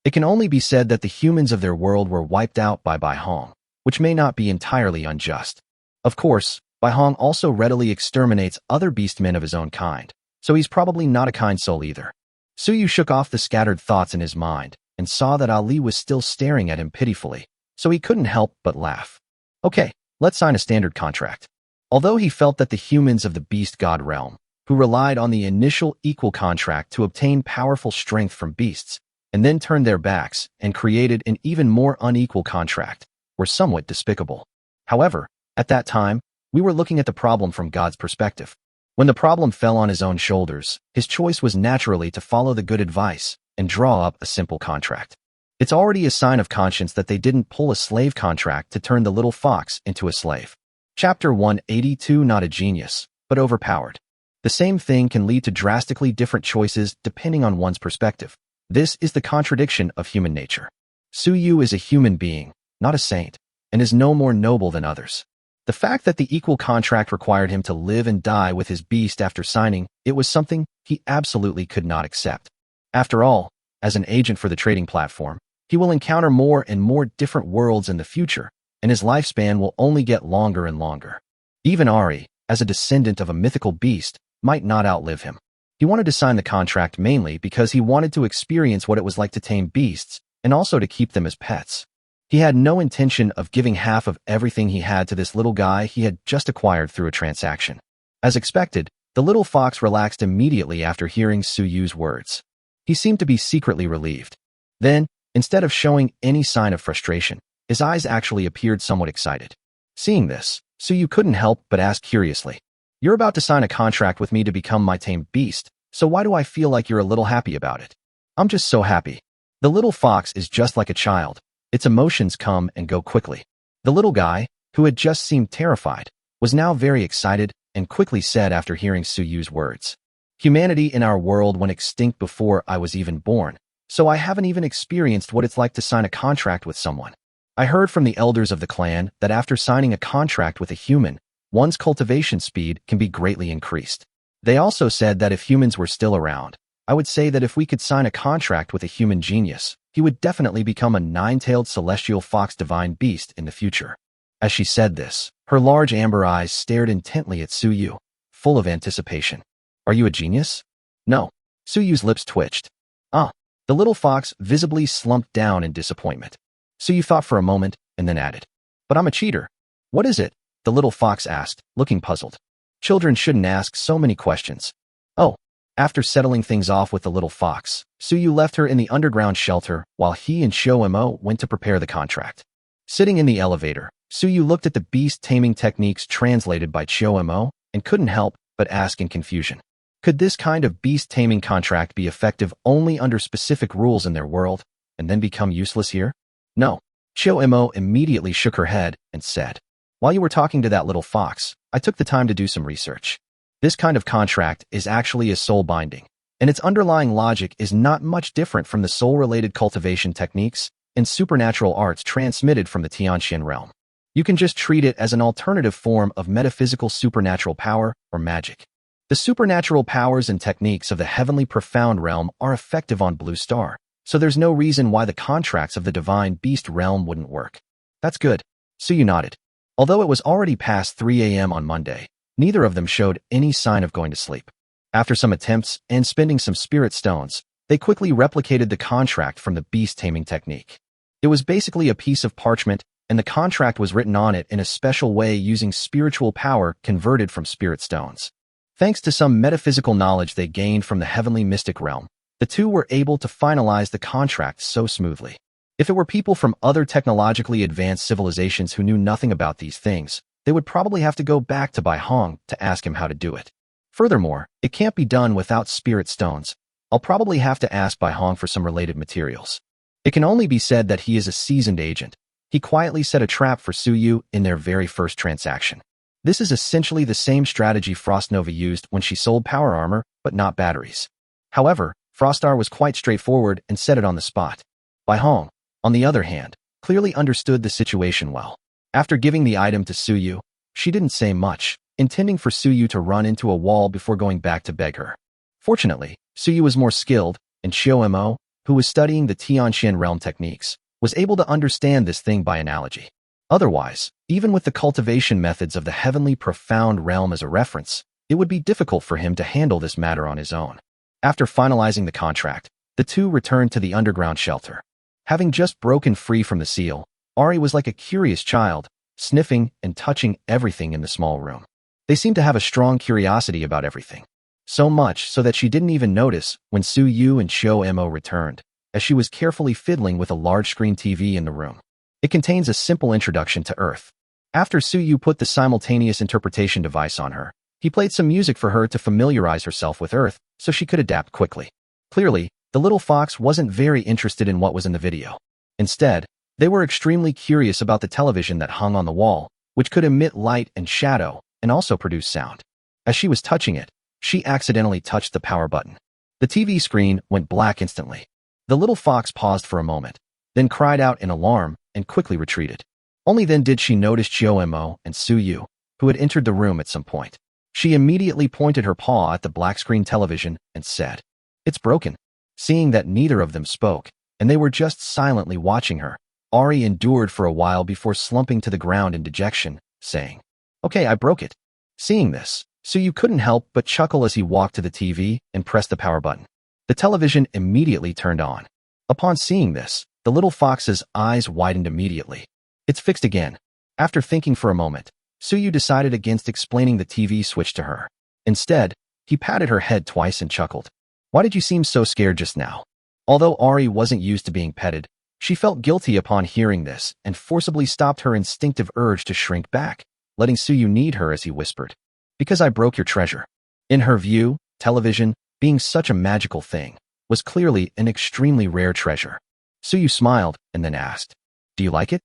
It can only be said that the humans of their world were wiped out by Bai Hong, which may not be entirely unjust. Of course, Bai Hong also readily exterminates other beastmen of his own kind, so he's probably not a kind soul either. Su Yu shook off the scattered thoughts in his mind and saw that Ali was still staring at him pitifully, so he couldn't help but laugh. Okay, let's sign a standard contract. Although he felt that the humans of the beast god realm, who relied on the initial equal contract to obtain powerful strength from beasts, and then turned their backs and created an even more unequal contract, were somewhat despicable. However, at that time, we were looking at the problem from God's perspective. When the problem fell on his own shoulders, his choice was naturally to follow the good advice and draw up a simple contract. It's already a sign of conscience that they didn't pull a slave contract to turn the little fox into a slave. Chapter 182. Not a genius, but overpowered. The same thing can lead to drastically different choices depending on one's perspective. This is the contradiction of human nature. Su Yu is a human being, not a saint, and is no more noble than others. The fact that the equal contract required him to live and die with his beast after signing it was something he absolutely could not accept. After all, as an agent for the trading platform, he will encounter more and more different worlds in the future, and his lifespan will only get longer and longer. Even Ari, as a descendant of a mythical beast, might not outlive him. He wanted to sign the contract mainly because he wanted to experience what it was like to tame beasts and also to keep them as pets. He had no intention of giving half of everything he had to this little guy he had just acquired through a transaction. As expected, the little fox relaxed immediately after hearing Su Yu's words. He seemed to be secretly relieved. Then, instead of showing any sign of frustration, his eyes actually appeared somewhat excited. Seeing this, Su Yu couldn't help but ask curiously, "You're about to sign a contract with me to become my tamed beast, so why do I feel like you're a little happy about it?" "I'm just so happy." The little fox is just like a child. Its emotions come and go quickly. The little guy, who had just seemed terrified, was now very excited and quickly said after hearing Su Yu's words, "Humanity in our world went extinct before I was even born, so I haven't even experienced what it's like to sign a contract with someone. I heard from the elders of the clan that after signing a contract with a human, one's cultivation speed can be greatly increased. They also said that if humans were still around, I would say that if we could sign a contract with a human genius, he would definitely become a nine-tailed celestial fox divine beast in the future." As she said this, her large amber eyes stared intently at Su Yu, full of anticipation. "Are you a genius?" "No." Su Yu's lips twitched. "Ah." The little fox visibly slumped down in disappointment. Su Yu thought for a moment and then added, "But I'm a cheater." "What is it?" the little fox asked, looking puzzled. Children shouldn't ask so many questions. "Oh." After settling things off with the little fox, Su Yu left her in the underground shelter while he and Shou Mo went to prepare the contract. Sitting in the elevator, Su Yu looked at the beast taming techniques translated by Shou Mo and couldn't help but ask in confusion. Could this kind of beast taming contract be effective only under specific rules in their world and then become useless here? No. Shou Mo immediately shook her head and said, "While you were talking to that little fox, I took the time to do some research. This kind of contract is actually a soul binding, and its underlying logic is not much different from the soul-related cultivation techniques and supernatural arts transmitted from the Tianxian realm. You can just treat it as an alternative form of metaphysical supernatural power or magic. The supernatural powers and techniques of the heavenly profound realm are effective on Blue Star, so there's no reason why the contracts of the divine beast realm wouldn't work." "That's good." Su Yu nodded. Although it was already past 3 a.m. on Monday, neither of them showed any sign of going to sleep. After some attempts and spending some spirit stones, they quickly replicated the contract from the beast taming technique. It was basically a piece of parchment, and the contract was written on it in a special way using spiritual power converted from spirit stones. Thanks to some metaphysical knowledge they gained from the heavenly mystic realm, the two were able to finalize the contract so smoothly. If it were people from other technologically advanced civilizations who knew nothing about these things, they would probably have to go back to Bai Hong to ask him how to do it. Furthermore, it can't be done without spirit stones. I'll probably have to ask Bai Hong for some related materials. It can only be said that he is a seasoned agent. He quietly set a trap for Su Yu in their very first transaction. This is essentially the same strategy Frostnova used when she sold power armor, but not batteries. However, Frostar was quite straightforward and set it on the spot. Bai Hong, on the other hand, clearly understood the situation well. After giving the item to Su Yu, she didn't say much, intending for Su Yu to run into a wall before going back to beg her. Fortunately, Su Yu was more skilled, and Shou Mo, who was studying the Tianxian realm techniques, was able to understand this thing by analogy. Otherwise, even with the cultivation methods of the heavenly profound realm as a reference, it would be difficult for him to handle this matter on his own. After finalizing the contract, the two returned to the underground shelter. Having just broken free from the seal, Ari was like a curious child, sniffing and touching everything in the small room. They seemed to have a strong curiosity about everything. So much so that she didn't even notice when Su Yu and Shio Mo returned, as she was carefully fiddling with a large-screen TV in the room. It contains a simple introduction to Earth. After Su Yu put the simultaneous interpretation device on her, he played some music for her to familiarize herself with Earth so she could adapt quickly. Clearly, the little fox wasn't very interested in what was in the video. Instead, they were extremely curious about the television that hung on the wall, which could emit light and shadow and also produce sound. As she was touching it, she accidentally touched the power button. The TV screen went black instantly. The little fox paused for a moment, then cried out in alarm and quickly retreated. Only then did she notice Shio Mo and Su Yu, who had entered the room at some point. She immediately pointed her paw at the black screen television and said, "It's broken." Seeing that neither of them spoke, and they were just silently watching her, Ari endured for a while before slumping to the ground in dejection, saying, "Okay, I broke it." Seeing this, Su Yu couldn't help but chuckle as he walked to the TV and pressed the power button. The television immediately turned on. Upon seeing this, the little fox's eyes widened immediately. "It's fixed again." After thinking for a moment, Su Yu decided against explaining the TV switch to her. Instead, he patted her head twice and chuckled. "Why did you seem so scared just now?" Although Ari wasn't used to being petted, she felt guilty upon hearing this and forcibly stopped her instinctive urge to shrink back, letting Su Yu knead her as he whispered, "Because I broke your treasure." In her view, television, being such a magical thing, was clearly an extremely rare treasure. Su Yu smiled and then asked, "Do you like it?"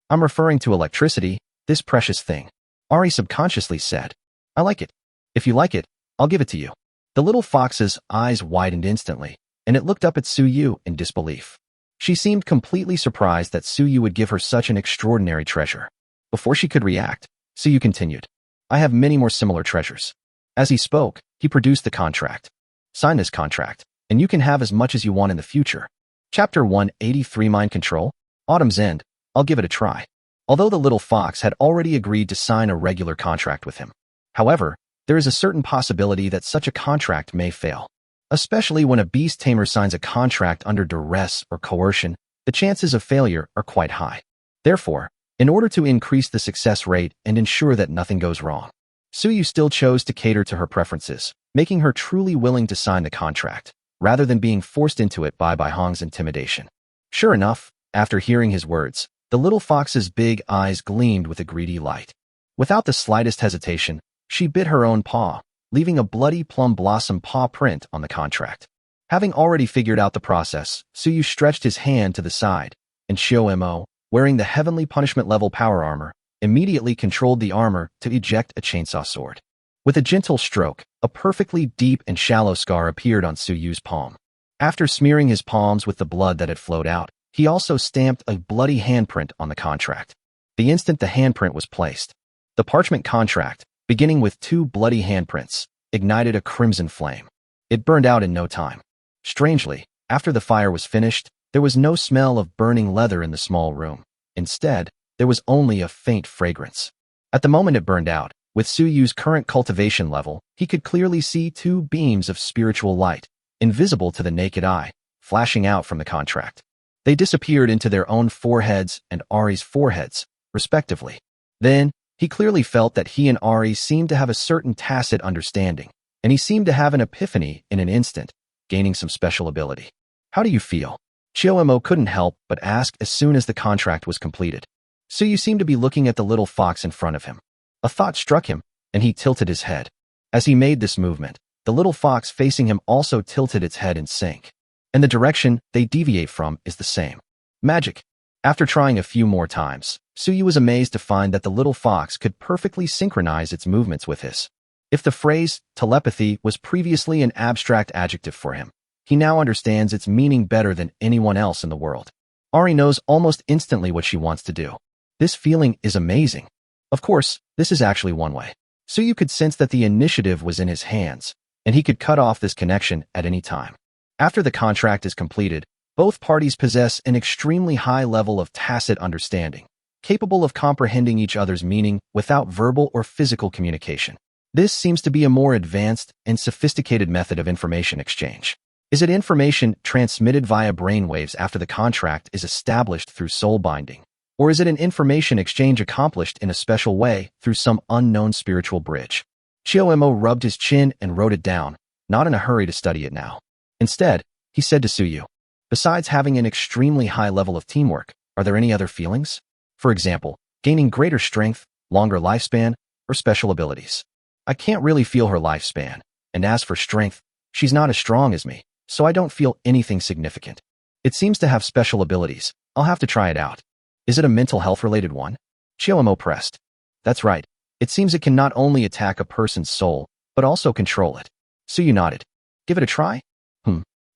I'm referring to electricity, this precious thing." Ari subconsciously said, "I like it. If you like it, I'll give it to you." The little fox's eyes widened instantly, and it looked up at Su Yu in disbelief. She seemed completely surprised that Su Yu would give her such an extraordinary treasure. Before she could react, Su Yu continued, "I have many more similar treasures." As he spoke, he produced the contract. "Sign this contract, and you can have as much as you want in the future." Chapter 183 Mind Control? Autumn's End. I'll give it a try. Although the little fox had already agreed to sign a regular contract with him. However, there is a certain possibility that such a contract may fail. Especially when a beast tamer signs a contract under duress or coercion, the chances of failure are quite high. Therefore, in order to increase the success rate and ensure that nothing goes wrong, Su Yu still chose to cater to her preferences, making her truly willing to sign the contract, rather than being forced into it by Hong's intimidation. Sure enough, after hearing his words, the little fox's big eyes gleamed with a greedy light. Without the slightest hesitation, she bit her own paw, leaving a bloody plum blossom paw print on the contract. Having already figured out the process, Su Yu stretched his hand to the side, and Shio Mo, wearing the heavenly punishment level power armor, immediately controlled the armor to eject a chainsaw sword. With a gentle stroke, a perfectly deep and shallow scar appeared on Su Yu's palm. After smearing his palms with the blood that had flowed out, he also stamped a bloody handprint on the contract. The instant the handprint was placed, the parchment contract, beginning with 2 bloody handprints, ignited a crimson flame. It burned out in no time. Strangely, after the fire was finished, there was no smell of burning leather in the small room. Instead, there was only a faint fragrance. At the moment it burned out, with Su Yu's current cultivation level, he could clearly see 2 beams of spiritual light, invisible to the naked eye, flashing out from the contract. They disappeared into their own foreheads and Ari's foreheads, respectively. Then, he clearly felt that he and Ari seemed to have a certain tacit understanding, and he seemed to have an epiphany in an instant, gaining some special ability. "How do you feel?" Shio Mo couldn't help but ask as soon as the contract was completed. Su Yu seemed to be looking at the little fox in front of him. A thought struck him, and he tilted his head. As he made this movement, the little fox facing him also tilted its head in sync. And the direction they deviate from is the same. Magic. After trying a few more times, Su Yu was amazed to find that the little fox could perfectly synchronize its movements with his. If the phrase telepathy was previously an abstract adjective for him, he now understands its meaning better than anyone else in the world. Ari knows almost instantly what she wants to do. This feeling is amazing. Of course, this is actually one way. Su Yu could sense that the initiative was in his hands, and he could cut off this connection at any time. After the contract is completed, both parties possess an extremely high level of tacit understanding, capable of comprehending each other's meaning without verbal or physical communication. This seems to be a more advanced and sophisticated method of information exchange. Is it information transmitted via brainwaves after the contract is established through soul binding? Or is it an information exchange accomplished in a special way through some unknown spiritual bridge? Chiomo rubbed his chin and wrote it down, not in a hurry to study it now. Instead, he said to Suyu, besides having an extremely high level of teamwork, are there any other feelings? For example, gaining greater strength, longer lifespan, or special abilities? I can't really feel her lifespan, and as for strength, she's not as strong as me, so I don't feel anything significant. It seems to have special abilities. I'll have to try it out. Is it a mental health-related one? Chiomo pressed. That's right. It seems it can not only attack a person's soul, but also control it. Suyu nodded. Give it a try?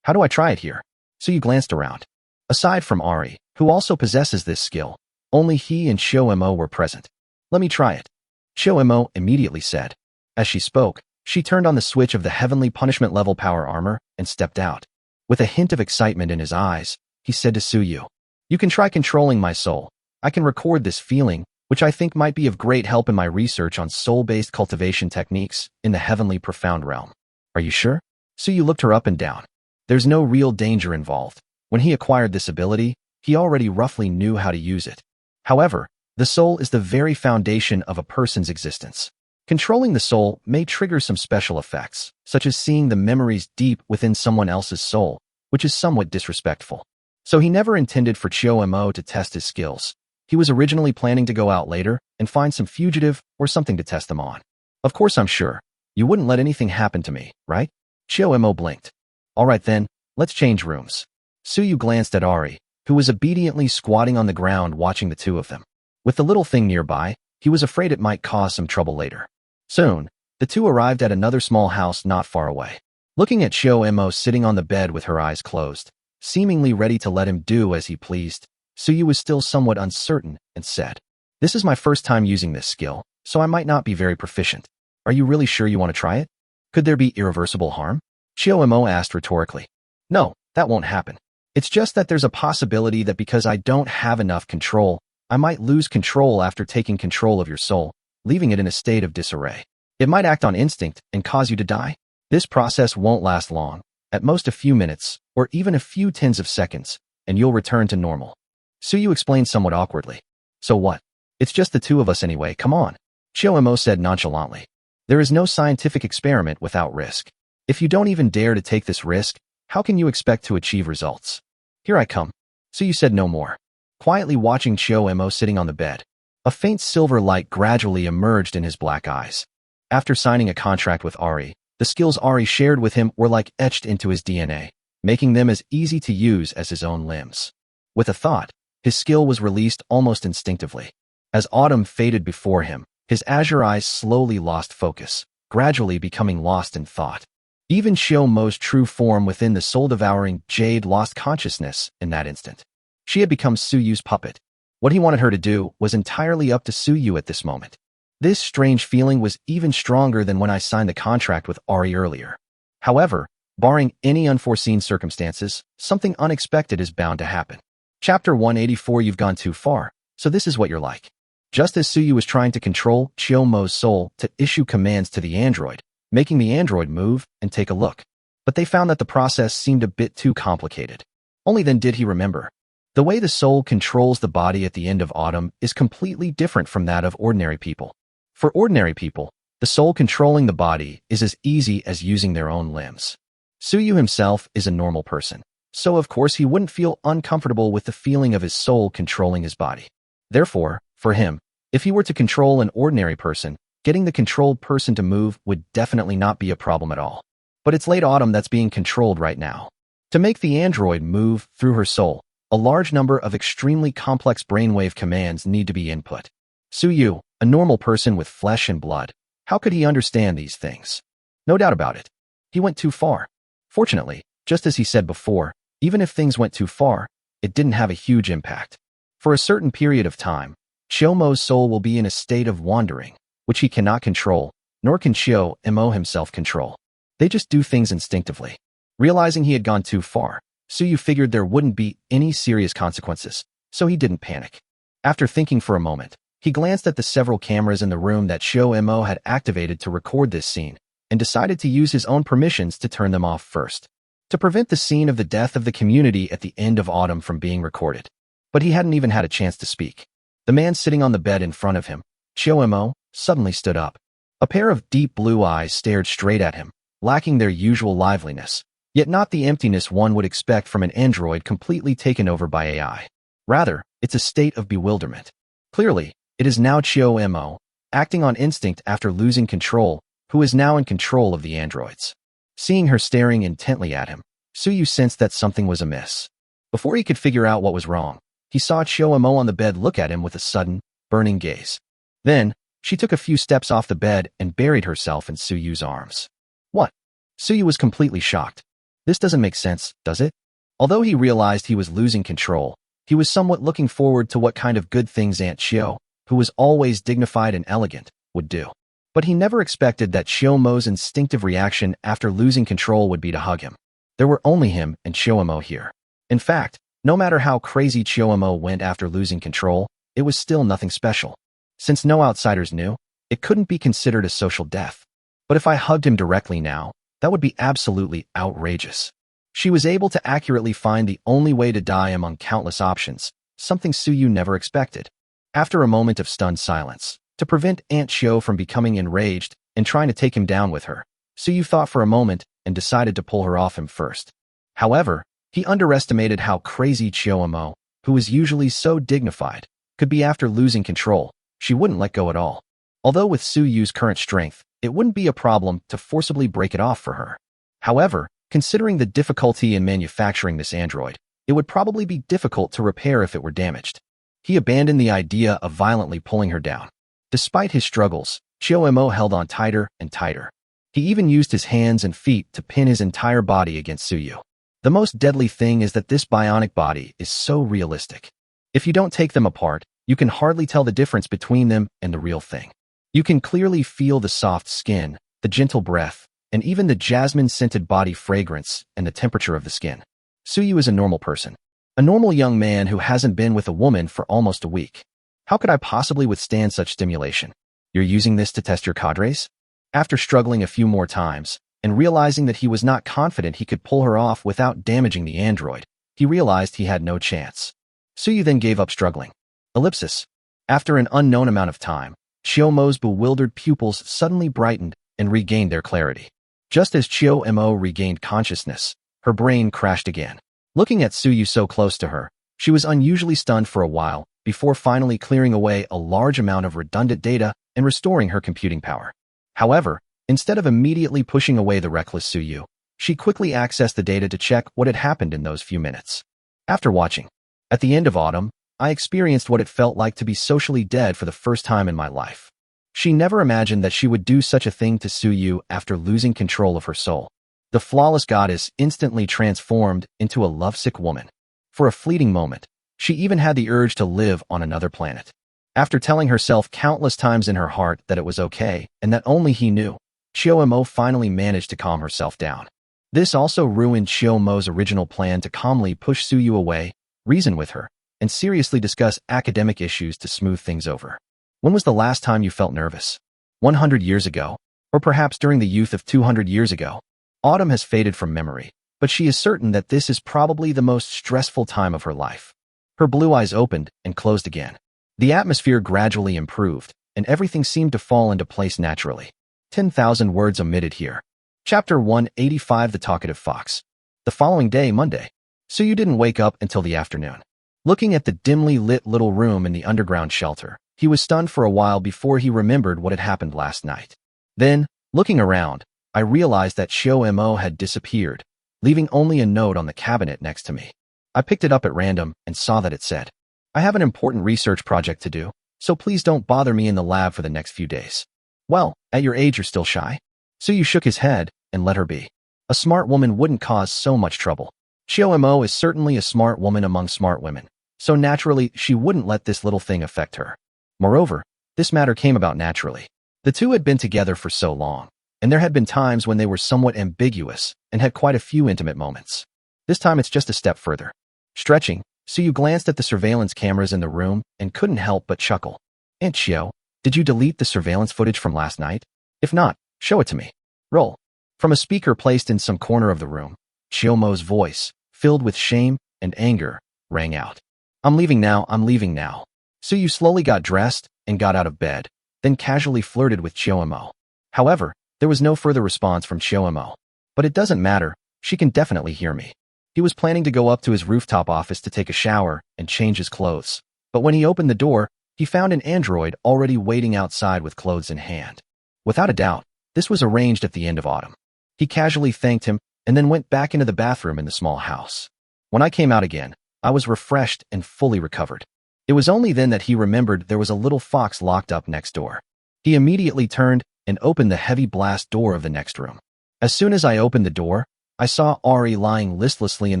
How do I try it here? Suyu glanced around. Aside from Ari, who also possesses this skill, only he and Chiomo were present. Let me try it. Chiomo immediately said. As she spoke, she turned on the switch of the heavenly punishment level power armor and stepped out. With a hint of excitement in his eyes, he said to Suyu, you can try controlling my soul. I can record this feeling, which I think might be of great help in my research on soul-based cultivation techniques in the heavenly profound realm. Are you sure? Suyu looked her up and down. There's no real danger involved. When he acquired this ability, he already roughly knew how to use it. However, the soul is the very foundation of a person's existence. Controlling the soul may trigger some special effects, such as seeing the memories deep within someone else's soul, which is somewhat disrespectful. So he never intended for Chiomo to test his skills. He was originally planning to go out later and find some fugitive or something to test them on. Of course I'm sure. You wouldn't let anything happen to me, right? Chiomo blinked. All right then, let's change rooms. Suyu glanced at Ari, who was obediently squatting on the ground watching the two of them. With the little thing nearby, he was afraid it might cause some trouble later. Soon, the two arrived at another small house not far away. Looking at Chiomo sitting on the bed with her eyes closed, seemingly ready to let him do as he pleased, Suyu was still somewhat uncertain and said, this is my first time using this skill, so I might not be very proficient. Are you really sure you want to try it? Could there be irreversible harm? Chiomo asked rhetorically. No, that won't happen. It's just that there's a possibility that because I don't have enough control, I might lose control after taking control of your soul, leaving it in a state of disarray. It might act on instinct and cause you to die. This process won't last long, at most a few minutes, or even a few tens of seconds, and you'll return to normal. Suyu explained somewhat awkwardly. So what? It's just the two of us anyway, come on. Chiomo said nonchalantly. There is no scientific experiment without risk. If you don't even dare to take this risk, how can you expect to achieve results? Here I come. Suyu said no more. Quietly watching Chiomo sitting on the bed, a faint silver light gradually emerged in his black eyes. After signing a contract with Ari, the skills Ari shared with him were like etched into his DNA, making them as easy to use as his own limbs. With a thought, his skill was released almost instinctively. As autumn faded before him, his azure eyes slowly lost focus, gradually becoming lost in thought. Even Chiomo's true form within the soul-devouring jade lost consciousness in that instant. She had become Suyu's puppet. What he wanted her to do was entirely up to Suyu at this moment. This strange feeling was even stronger than when I signed the contract with Ari earlier. However, barring any unforeseen circumstances, something unexpected is bound to happen. Chapter 184. You've gone too far, so this is what you're like. Just as Suyu was trying to control Chiomo's soul to issue commands to the android, making the android move and take a look. But they found that the process seemed a bit too complicated. Only then did he remember. The way the soul controls the body at the end of autumn is completely different from that of ordinary people. For ordinary people, the soul controlling the body is as easy as using their own limbs. Suyu himself is a normal person, so of course he wouldn't feel uncomfortable with the feeling of his soul controlling his body. Therefore, for him, if he were to control an ordinary person, getting the controlled person to move would definitely not be a problem at all. But it's late autumn that's being controlled right now. To make the android move through her soul, a large number of extremely complex brainwave commands need to be input. Suyu, a normal person with flesh and blood, how could he understand these things? No doubt about it. He went too far. Fortunately, just as he said before, even if things went too far, it didn't have a huge impact. For a certain period of time, Chiomo's soul will be in a state of wandering, which he cannot control, nor can Chiomo himself control. They just do things instinctively. Realizing he had gone too far, Suyu figured there wouldn't be any serious consequences, so he didn't panic. After thinking for a moment, he glanced at the several cameras in the room that Mo had activated to record this scene, and decided to use his own permissions to turn them off first, to prevent the scene of the death of the community at the end of autumn from being recorded. But he hadn't even had a chance to speak. The man sitting on the bed in front of him, Mo, suddenly stood up. A pair of deep blue eyes stared straight at him, lacking their usual liveliness, yet not the emptiness one would expect from an android completely taken over by AI. Rather, it's a state of bewilderment. Clearly, it is now Mo, acting on instinct after losing control, who is now in control of the androids. Seeing her staring intently at him, Suyu sensed that something was amiss. Before he could figure out what was wrong, he saw Mo on the bed look at him with a sudden, burning gaze. Then, she took a few steps off the bed and buried herself in Suyu's arms. What? Suyu was completely shocked. This doesn't make sense, does it? Although he realized he was losing control, he was somewhat looking forward to what kind of good things Aunt Shio, who was always dignified and elegant, would do. But he never expected that Mo's instinctive reaction after losing control would be to hug him. There were only him and Mo here. In fact, no matter how crazy Mo went after losing control, it was still nothing special. Since no outsiders knew, it couldn't be considered a social death. But if I hugged him directly now, that would be absolutely outrageous. She was able to accurately find the only way to die among countless options, something Suyu never expected. After a moment of stunned silence, to prevent Aunt Shio from becoming enraged and trying to take him down with her, Suyu thought for a moment and decided to pull her off him first. However, he underestimated how crazy Mo, who was usually so dignified, could be after losing control. She wouldn't let go at all. Although with Suyu's current strength, it wouldn't be a problem to forcibly break it off for her. However, considering the difficulty in manufacturing this android, it would probably be difficult to repair if it were damaged. He abandoned the idea of violently pulling her down. Despite his struggles, Mo held on tighter and tighter. He even used his hands and feet to pin his entire body against Suyu. The most deadly thing is that this bionic body is so realistic. If you don't take them apart, you can hardly tell the difference between them and the real thing. You can clearly feel the soft skin, the gentle breath, and even the jasmine-scented body fragrance and the temperature of the skin. Suyu is a normal person. A normal young man who hasn't been with a woman for almost a week. How could I possibly withstand such stimulation? You're using this to test your cadres? After struggling a few more times, and realizing that he was not confident he could pull her off without damaging the android, he realized he had no chance. Suyu then gave up struggling. Ellipsis. After an unknown amount of time, Mo's bewildered pupils suddenly brightened and regained their clarity. Just as Mo regained consciousness, her brain crashed again. Looking at Suyu so close to her, she was unusually stunned for a while before finally clearing away a large amount of redundant data and restoring her computing power. However, instead of immediately pushing away the reckless Suyu, she quickly accessed the data to check what had happened in those few minutes. After watching, at the end of autumn, I experienced what it felt like to be socially dead for the first time in my life. She never imagined that she would do such a thing to Suyu after losing control of her soul. The flawless goddess instantly transformed into a lovesick woman. For a fleeting moment, she even had the urge to live on another planet. After telling herself countless times in her heart that it was okay and that only he knew, Mo finally managed to calm herself down. This also ruined Mo's original plan to calmly push Suyu away, reason with her, and seriously discuss academic issues to smooth things over. When was the last time you felt nervous? 100 years ago? Or perhaps during the youth of 200 years ago? Autumn has faded from memory, but she is certain that this is probably the most stressful time of her life. Her blue eyes opened and closed again. The atmosphere gradually improved, and everything seemed to fall into place naturally. 10,000 words omitted here. Chapter 185 The Talkative Fox. The following day, Monday. Suyu didn't wake up until the afternoon. Looking at the dimly lit little room in the underground shelter, he was stunned for a while before he remembered what had happened last night. Then, looking around, I realized that Mo had disappeared, leaving only a note on the cabinet next to me. I picked it up at random and saw that it said, "I have an important research project to do, so please don't bother me in the lab for the next few days." Well, at your age you're still shy? Suyu shook his head and let her be. A smart woman wouldn't cause so much trouble. Mo is certainly a smart woman among smart women, so naturally she wouldn't let this little thing affect her. Moreover, this matter came about naturally. The two had been together for so long, and there had been times when they were somewhat ambiguous and had quite a few intimate moments. This time it's just a step further. Stretching, Suyu glanced at the surveillance cameras in the room and couldn't help but chuckle. Aunt Chiyo, did you delete the surveillance footage from last night? If not, show it to me. Roll. From a speaker placed in some corner of the room, Chiyomo's voice, filled with shame and anger, rang out. I'm leaving now, I'm leaving now. Suyu slowly got dressed and got out of bed, then casually flirted with Chiyomo. However, there was no further response from Chiyomo. But it doesn't matter, she can definitely hear me. He was planning to go up to his rooftop office to take a shower and change his clothes. But when he opened the door, he found an android already waiting outside with clothes in hand. Without a doubt, this was arranged at the end of autumn. He casually thanked him and then went back into the bathroom in the small house. When I came out again, I was refreshed and fully recovered. It was only then that he remembered there was a little fox locked up next door. He immediately turned and opened the heavy blast door of the next room. As soon as I opened the door, I saw Ari lying listlessly in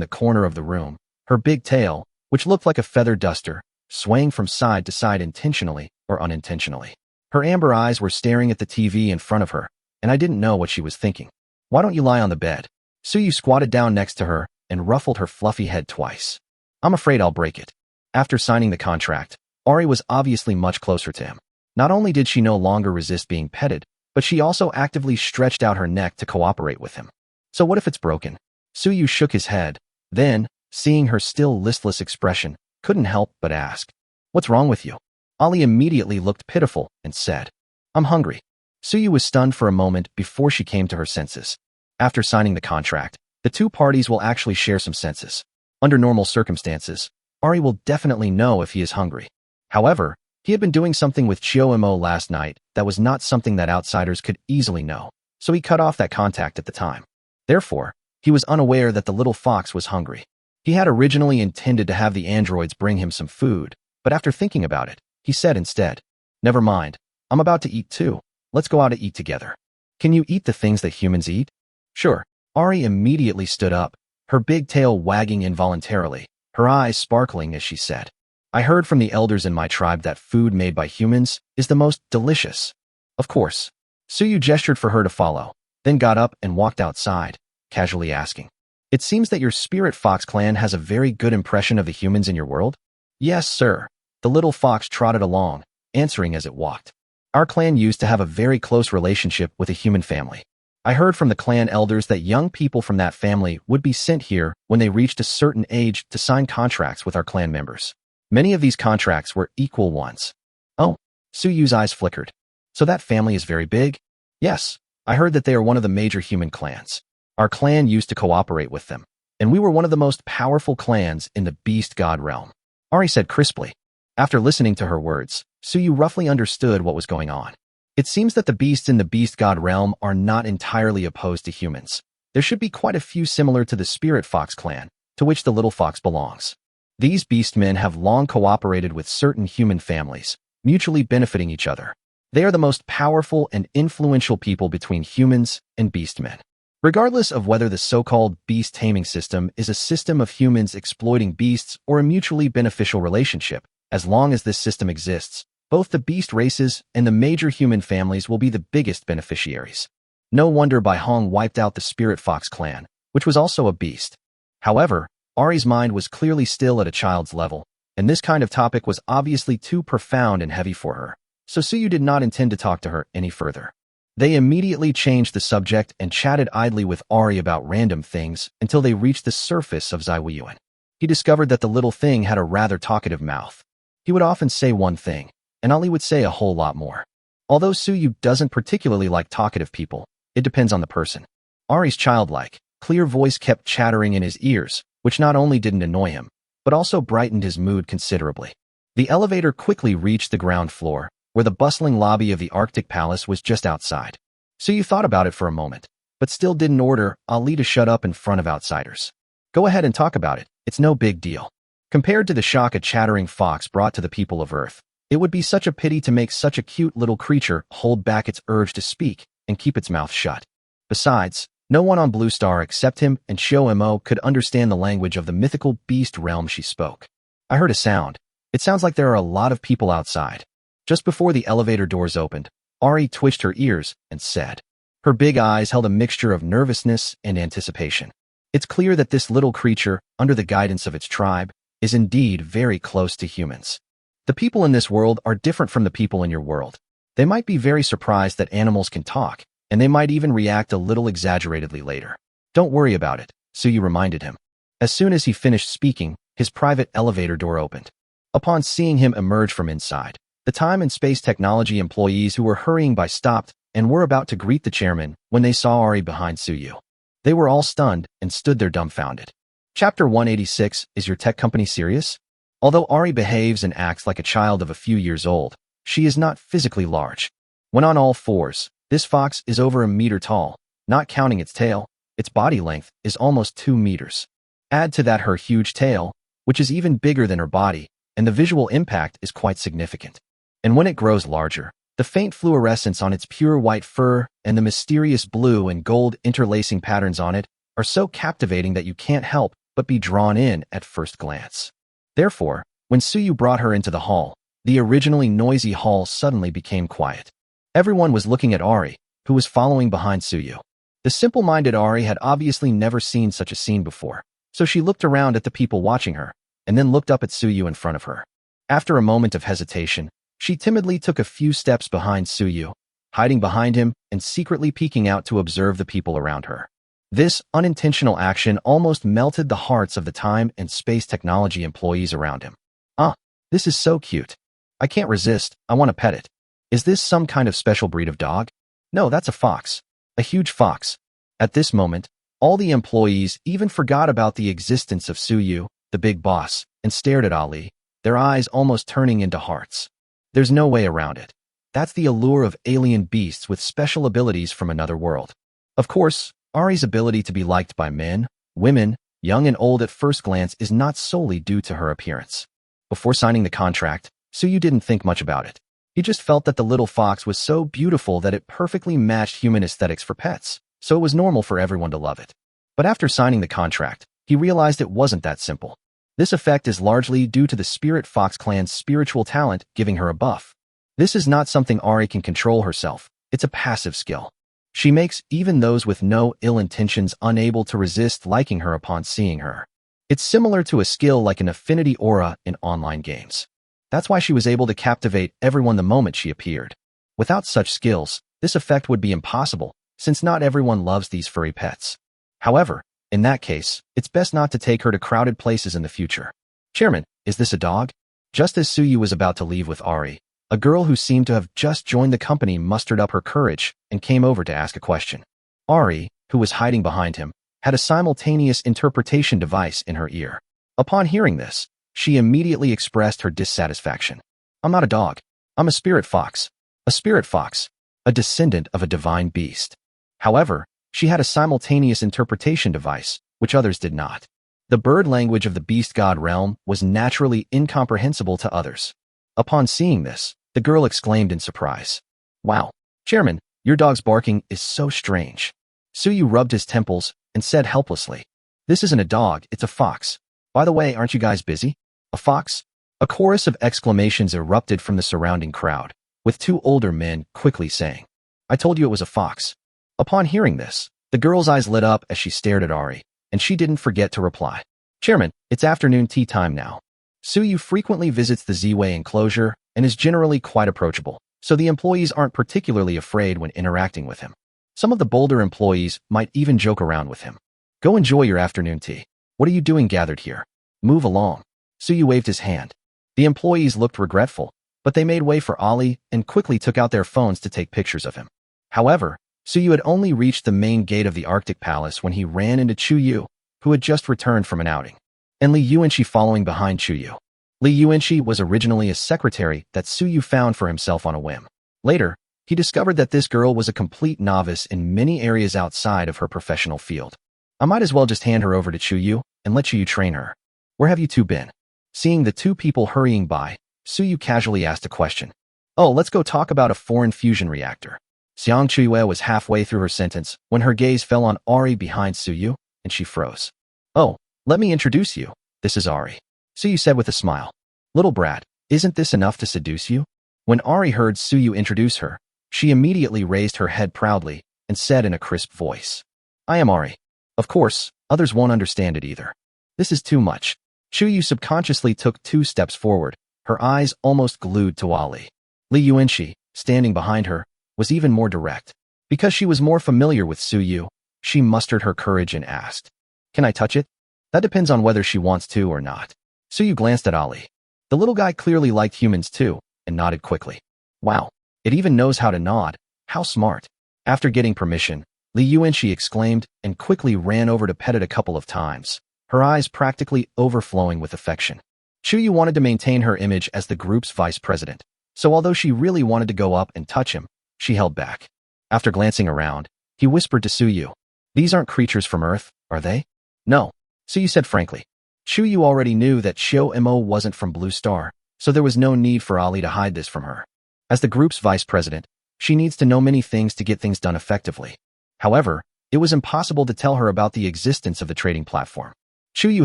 the corner of the room, her big tail, which looked like a feather duster, swaying from side to side intentionally or unintentionally. Her amber eyes were staring at the TV in front of her, and I didn't know what she was thinking. Why don't you lie on the bed? Suyu squatted down next to her and ruffled her fluffy head twice. I'm afraid I'll break it. After signing the contract, Ari was obviously much closer to him. Not only did she no longer resist being petted, but she also actively stretched out her neck to cooperate with him. So what if it's broken? Suyu shook his head, then, seeing her still listless expression, couldn't help but ask, what's wrong with you? Ali immediately looked pitiful and said, I'm hungry. Suyu was stunned for a moment before she came to her senses. After signing the contract, the two parties will actually share some senses. Under normal circumstances, Ari will definitely know if he is hungry. However, he had been doing something with Chiyomo last night that was not something that outsiders could easily know, so he cut off that contact at the time. Therefore, he was unaware that the little fox was hungry. He had originally intended to have the androids bring him some food, but after thinking about it, he said instead, never mind, I'm about to eat too. Let's go out to eat together. Can you eat the things that humans eat? Sure. Ari immediately stood up, her big tail wagging involuntarily, her eyes sparkling as she said, I heard from the elders in my tribe that food made by humans is the most delicious. Of course. Suyu gestured for her to follow, then got up and walked outside, casually asking, it seems that your spirit fox clan has a very good impression of the humans in your world? Yes, sir. The little fox trotted along, answering as it walked. Our clan used to have a very close relationship with a human family. I heard from the clan elders that young people from that family would be sent here when they reached a certain age to sign contracts with our clan members. Many of these contracts were equal ones. Oh, Suyu's eyes flickered. So that family is very big? Yes, I heard that they are one of the major human clans. Our clan used to cooperate with them, and we were one of the most powerful clans in the beast god realm. Ari said crisply. After listening to her words, Suyu roughly understood what was going on. It seems that the beasts in the beast god realm are not entirely opposed to humans. There should be quite a few similar to the spirit fox clan, to which the little fox belongs. These beastmen have long cooperated with certain human families, mutually benefiting each other. They are the most powerful and influential people between humans and beastmen. Regardless of whether the so-called beast taming system is a system of humans exploiting beasts or a mutually beneficial relationship, as long as this system exists, both the beast races and the major human families will be the biggest beneficiaries. No wonder Bai Hong wiped out the Spirit Fox clan, which was also a beast. However, Ari's mind was clearly still at a child's level, and this kind of topic was obviously too profound and heavy for her, so Suyu did not intend to talk to her any further. They immediately changed the subject and chatted idly with Ari about random things until they reached the surface of Zai Weiyuan. He discovered that the little thing had a rather talkative mouth. He would often say one thing, and Ali would say a whole lot more. Although Suyu doesn't particularly like talkative people, it depends on the person. Ari's childlike, clear voice kept chattering in his ears, which not only didn't annoy him, but also brightened his mood considerably. The elevator quickly reached the ground floor, where the bustling lobby of the Arctic Palace was just outside. Suyu thought about it for a moment, but still didn't order Ali to shut up in front of outsiders. Go ahead and talk about it, it's no big deal. Compared to the shock a chattering fox brought to the people of Earth, it would be such a pity to make such a cute little creature hold back its urge to speak and keep its mouth shut. Besides, no one on Blue Star except him and Shio-Mo could understand the language of the mythical beast realm she spoke. I heard a sound. It sounds like there are a lot of people outside. Just before the elevator doors opened, Ari twitched her ears and said. Her big eyes held a mixture of nervousness and anticipation. It's clear that this little creature, under the guidance of its tribe, is indeed very close to humans. The people in this world are different from the people in your world. They might be very surprised that animals can talk, and they might even react a little exaggeratedly later. Don't worry about it, Suyu reminded him. As soon as he finished speaking, his private elevator door opened. Upon seeing him emerge from inside, the time and space technology employees who were hurrying by stopped and were about to greet the chairman when they saw Ari behind Suyu. They were all stunned and stood there dumbfounded. Chapter 186, Is your tech company serious? Although Ari behaves and acts like a child of a few years old, she is not physically large. When on all fours, this fox is over a meter tall, not counting its tail. Its body length is almost 2 meters. Add to that her huge tail, which is even bigger than her body, and the visual impact is quite significant. And when it grows larger, the faint fluorescence on its pure white fur and the mysterious blue and gold interlacing patterns on it are so captivating that you can't help but be drawn in at first glance. Therefore, when Suyu brought her into the hall, the originally noisy hall suddenly became quiet. Everyone was looking at Ari, who was following behind Suyu. The simple-minded Ari had obviously never seen such a scene before, so she looked around at the people watching her, and then looked up at Suyu in front of her. After a moment of hesitation, she timidly took a few steps behind Suyu, hiding behind him and secretly peeking out to observe the people around her. This unintentional action almost melted the hearts of the time and space technology employees around him. Ah, this is so cute. I can't resist, I want to pet it. Is this some kind of special breed of dog? No, that's a fox. A huge fox. At this moment, all the employees even forgot about the existence of Suyu, the big boss, and stared at Ali, their eyes almost turning into hearts. There's no way around it. That's the allure of alien beasts with special abilities from another world. Of course, Ari's ability to be liked by men, women, young and old at first glance is not solely due to her appearance. Before signing the contract, Suyu didn't think much about it. He just felt that the little fox was so beautiful that it perfectly matched human aesthetics for pets, so it was normal for everyone to love it. But after signing the contract, he realized it wasn't that simple. This effect is largely due to the Spirit Fox clan's spiritual talent giving her a buff. This is not something Ari can control herself, it's a passive skill. She makes even those with no ill intentions unable to resist liking her upon seeing her. It's similar to a skill like an affinity aura in online games. That's why she was able to captivate everyone the moment she appeared. Without such skills, this effect would be impossible, since not everyone loves these furry pets. However, in that case, it's best not to take her to crowded places in the future. Chairman, is this a dog? Just as Suyu was about to leave with Ari, a girl who seemed to have just joined the company mustered up her courage and came over to ask a question. Ari, who was hiding behind him, had a simultaneous interpretation device in her ear. Upon hearing this, she immediately expressed her dissatisfaction. I'm not a dog. I'm a spirit fox. A spirit fox, a descendant of a divine beast. However, she had a simultaneous interpretation device, which others did not. The bird language of the beast god realm was naturally incomprehensible to others. Upon seeing this, the girl exclaimed in surprise. Wow, Chairman, your dog's barking is so strange. Suyu rubbed his temples and said helplessly, This isn't a dog, it's a fox. By the way, aren't you guys busy? A fox? A chorus of exclamations erupted from the surrounding crowd, with two older men quickly saying, I told you it was a fox. Upon hearing this, the girl's eyes lit up as she stared at Ari, and she didn't forget to reply. Chairman, it's afternoon tea time now. Suyu frequently visits the Z-Way enclosure and is generally quite approachable, so the employees aren't particularly afraid when interacting with him. Some of the bolder employees might even joke around with him. Go enjoy your afternoon tea. What are you doing gathered here? Move along. Suyu waved his hand. The employees looked regretful, but they made way for Ali and quickly took out their phones to take pictures of him. However, Suyu had only reached the main gate of the Arctic Palace when he ran into Chuyu, who had just returned from an outing, and Li Yuanxi following behind Chuyu. Li Yuanxi was originally a secretary that Suyu found for himself on a whim. Later, he discovered that this girl was a complete novice in many areas outside of her professional field. I might as well just hand her over to Chuyu and let Chuyu train her. Where have you two been? Seeing the two people hurrying by, Suyu casually asked a question. Oh, let's go talk about a foreign fusion reactor. Xiang Chuyue was halfway through her sentence when her gaze fell on Ari behind Suyu, and she froze. Oh, let me introduce you. This is Ari. Suyu said with a smile. Little brat, isn't this enough to seduce you? When Ari heard Suyu introduce her, she immediately raised her head proudly and said in a crisp voice, I am Ari. Of course, others won't understand it either. This is too much. Yu subconsciously took 2 steps forward, her eyes almost glued to Ali. Li Yuanxi, standing behind her, was even more direct. Because she was more familiar with Yu, she mustered her courage and asked, "Can I touch it?" "That depends on whether she wants to or not." Yu glanced at Ali. The little guy clearly liked humans too, and nodded quickly. Wow, it even knows how to nod. How smart. After getting permission, Li Yuanxi exclaimed and quickly ran over to pet it a couple of times, her eyes practically overflowing with affection. Yu wanted to maintain her image as the group's vice president, so although she really wanted to go up and touch him, she held back. After glancing around, he whispered to Yu, "These aren't creatures from Earth, are they?" "No," Yu said frankly. Yu already knew that Mo wasn't from Blue Star, so there was no need for Ali to hide this from her. As the group's vice president, she needs to know many things to get things done effectively. However, it was impossible to tell her about the existence of the trading platform. Yu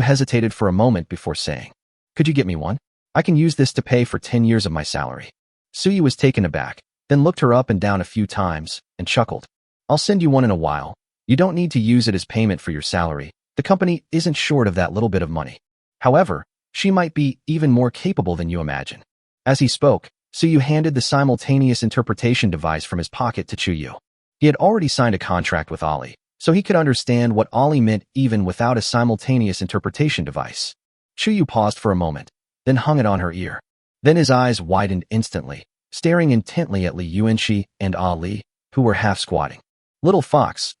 hesitated for a moment before saying, "Could you get me one? I can use this to pay for 10 years of my salary." Yu was taken aback, then looked her up and down a few times, and chuckled. "I'll send you one in a while. You don't need to use it as payment for your salary. The company isn't short of that little bit of money. However, she might be even more capable than you imagine." As he spoke, Yu handed the simultaneous interpretation device from his pocket to Yu. He had already signed a contract with Ali, so he could understand what Ali meant even without a simultaneous interpretation device. Yu paused for a moment, then hung it on her ear. Then his eyes widened instantly, staring intently at Li Yuanxi and Ali, who were half squatting. Little fox,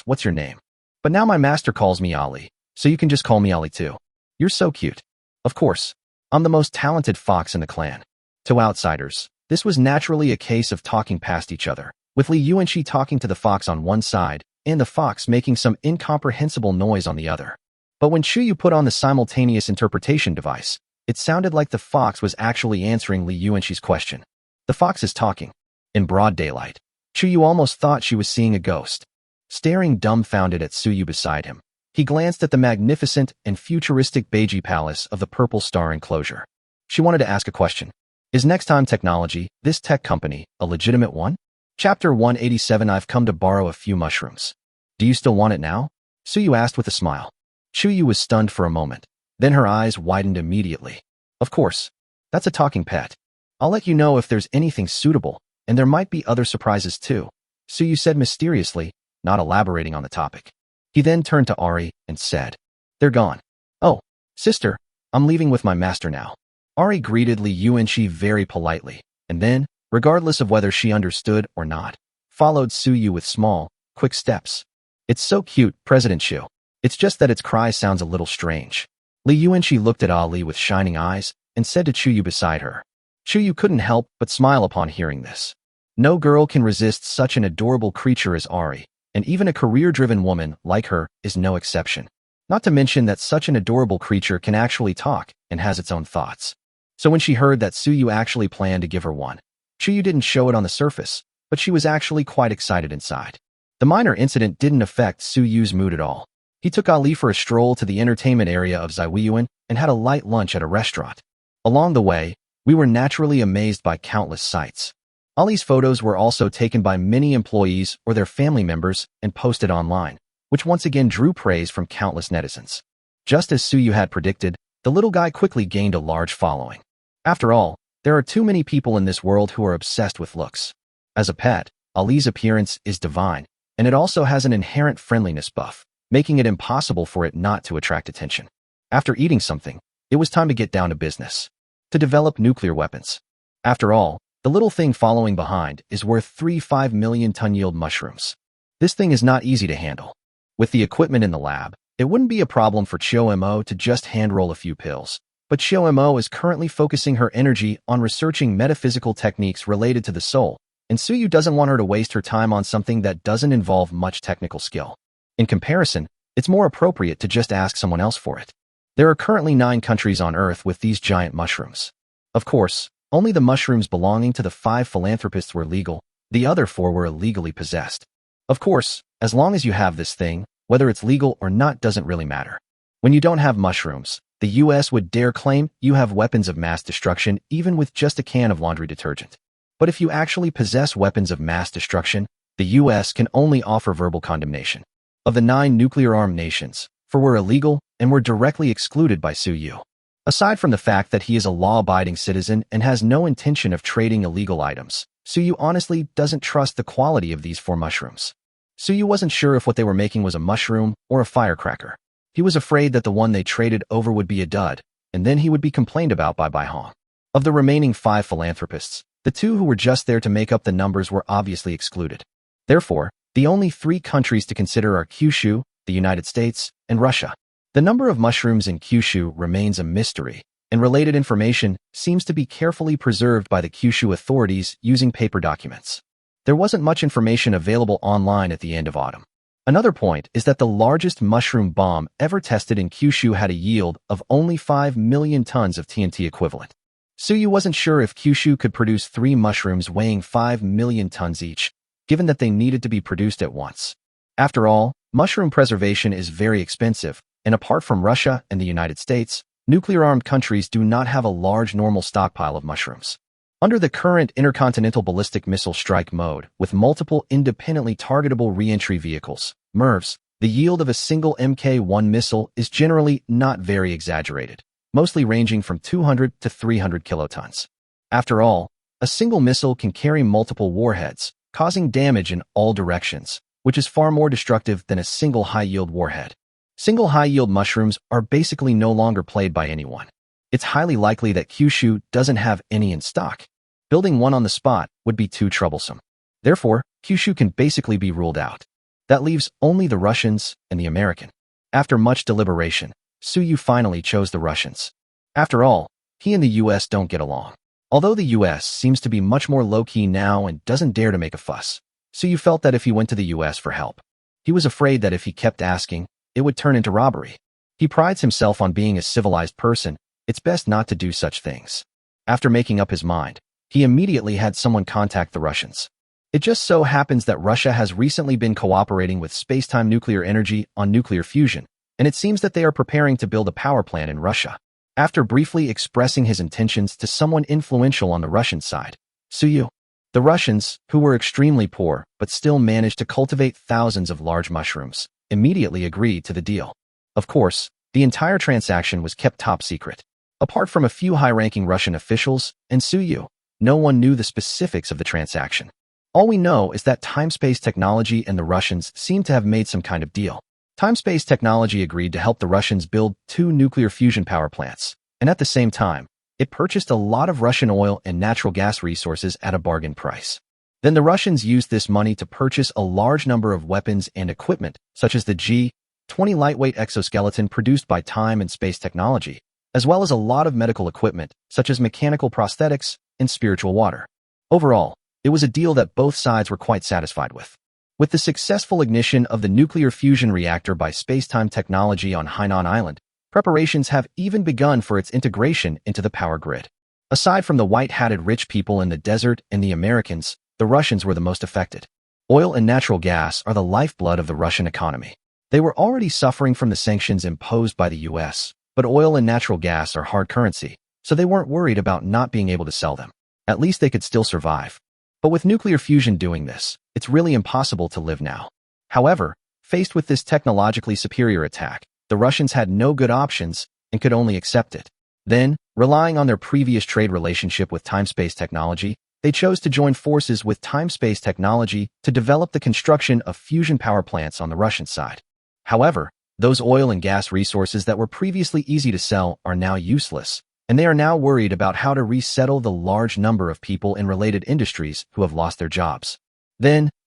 what's your name?" "But now my master calls me Ali, so you can just call me Ali too." "You're so cute." "Of course. I'm the most talented fox in the clan." To outsiders, this was naturally a case of talking past each other, with Li Yuanxi talking to the fox on one side and the fox making some incomprehensible noise on the other. But when Yu put on the simultaneous interpretation device, it sounded like the fox was actually answering Li Yuanxi's question. The fox is talking. In broad daylight, Yu almost thought she was seeing a ghost. Staring dumbfounded at Yu beside him, he glanced at the magnificent and futuristic Beiji Palace of the Purple Star enclosure. She wanted to ask a question. Is Next Time Technology, this tech company, a legitimate one? Chapter 187. I've come to borrow a few mushrooms. Do you still want it now? Yu asked with a smile. Yu was stunned for a moment. Then her eyes widened immediately. Of course. That's a talking pet. I'll let you know if there's anything suitable, and there might be other surprises too, Yu said mysteriously, not elaborating on the topic. He then turned to Ari and said, "They're gone." "Oh, sister, I'm leaving with my master now." Ari greeted Li Yuanxi very politely, and then, regardless of whether she understood or not, followed Yu with small, quick steps. "It's so cute, President Shu. It's just that its cry sounds a little strange." Li Yuanxi looked at Ali with shining eyes and said to Yu beside her. Yu couldn't help but smile upon hearing this. No girl can resist such an adorable creature as Ari, and even a career-driven woman like her is no exception. Not to mention that such an adorable creature can actually talk and has its own thoughts. So when she heard that Yu actually planned to give her one, Yu didn't show it on the surface, but she was actually quite excited inside. The minor incident didn't affect Yu's mood at all. He took Ali for a stroll to the entertainment area of Ziwiyuan and had a light lunch at a restaurant. Along the way, we were naturally amazed by countless sights. Ali's photos were also taken by many employees or their family members and posted online, which once again drew praise from countless netizens. Just as Yu had predicted, the little guy quickly gained a large following. After all, there are too many people in this world who are obsessed with looks. As a pet, Ali's appearance is divine, and it also has an inherent friendliness buff, making it impossible for it not to attract attention. After eating something, it was time to get down to business. To develop nuclear weapons. After all, the little thing following behind is worth 5 million ton yield mushrooms. This thing is not easy to handle. With the equipment in the lab, it wouldn't be a problem for Mo to just hand-roll a few pills. But Mo is currently focusing her energy on researching metaphysical techniques related to the soul, and Yu doesn't want her to waste her time on something that doesn't involve much technical skill. In comparison, it's more appropriate to just ask someone else for it. There are currently 9 countries on Earth with these giant mushrooms. Of course, only the mushrooms belonging to the 5 philanthropists were legal, the other 4 were illegally possessed. Of course, as long as you have this thing, whether it's legal or not doesn't really matter. When you don't have mushrooms, the US would dare claim you have weapons of mass destruction even with just a can of laundry detergent. But if you actually possess weapons of mass destruction, the US can only offer verbal condemnation. Of the 9 nuclear-armed nations, for were illegal and were directly excluded by Suyu. Aside from the fact that he is a law-abiding citizen and has no intention of trading illegal items, Suyu honestly doesn't trust the quality of these 4 mushrooms. Suyu wasn't sure if what they were making was a mushroom or a firecracker. He was afraid that the one they traded over would be a dud, and then he would be complained about by Bai Hong. Of the remaining 5 philanthropists, the 2 who were just there to make up the numbers were obviously excluded. Therefore, the only 3 countries to consider are Kyushu, the United States, and Russia. The number of mushrooms in Kyushu remains a mystery, and related information seems to be carefully preserved by the Kyushu authorities using paper documents. There wasn't much information available online at the end of autumn. Another point is that the largest mushroom bomb ever tested in Kyushu had a yield of only 5 million tons of TNT equivalent. Suyu wasn't sure if Kyushu could produce 3 mushrooms weighing 5 million tons each, given that they needed to be produced at once. After all, mushroom preservation is very expensive, and apart from Russia and the United States, nuclear-armed countries do not have a large normal stockpile of mushrooms. Under the current intercontinental ballistic missile strike mode, with multiple independently targetable re-entry vehicles, MIRVs, the yield of a single Mk-1 missile is generally not very exaggerated, mostly ranging from 200 to 300 kilotons. After all, a single missile can carry multiple warheads, causing damage in all directions, which is far more destructive than a single high-yield warhead. Single high-yield mushrooms are basically no longer played by anyone. It's highly likely that Kyushu doesn't have any in stock. Building one on the spot would be too troublesome. Therefore, Kyushu can basically be ruled out. That leaves only the Russians and the American. After much deliberation, Suyu finally chose the Russians. After all, he and the US don't get along. Although the US seems to be much more low-key now and doesn't dare to make a fuss, Suyu felt that if he went to the US for help, he was afraid that if he kept asking, it would turn into robbery. He prides himself on being a civilized person. It's best not to do such things. After making up his mind, he immediately had someone contact the Russians. It just so happens that Russia has recently been cooperating with Spacetime Nuclear Energy on nuclear fusion, and it seems that they are preparing to build a power plant in Russia. After briefly expressing his intentions to someone influential on the Russian side, Suyu, the Russians, who were extremely poor but still managed to cultivate thousands of large mushrooms, immediately agreed to the deal. Of course, the entire transaction was kept top secret. Apart from a few high-ranking Russian officials and Suyu, no one knew the specifics of the transaction. All we know is that Time-Space Technology and the Russians seem to have made some kind of deal. Time-Space Technology agreed to help the Russians build 2 nuclear fusion power plants, and at the same time, it purchased a lot of Russian oil and natural gas resources at a bargain price. Then the Russians used this money to purchase a large number of weapons and equipment, such as the G-20 lightweight exoskeleton produced by Time and Space Technology, as well as a lot of medical equipment, such as mechanical prosthetics and spiritual water. Overall, it was a deal that both sides were quite satisfied with. With the successful ignition of the nuclear fusion reactor by Spacetime Technology on Hainan Island, preparations have even begun for its integration into the power grid. Aside from the white-hatted rich people in the desert and the Americans, the Russians were the most affected. Oil and natural gas are the lifeblood of the Russian economy. They were already suffering from the sanctions imposed by the US, but oil and natural gas are hard currency, so they weren't worried about not being able to sell them. At least they could still survive. But with nuclear fusion doing this, it's really impossible to live now. However, faced with this technologically superior attack, the Russians had no good options and could only accept it. Then, relying on their previous trade relationship with Time-Space Technology, they chose to join forces with Time-Space Technology to develop the construction of fusion power plants on the Russian side. However, those oil and gas resources that were previously easy to sell are now useless, and they are now worried about how to resettle the large number of people in related industries who have lost their jobs.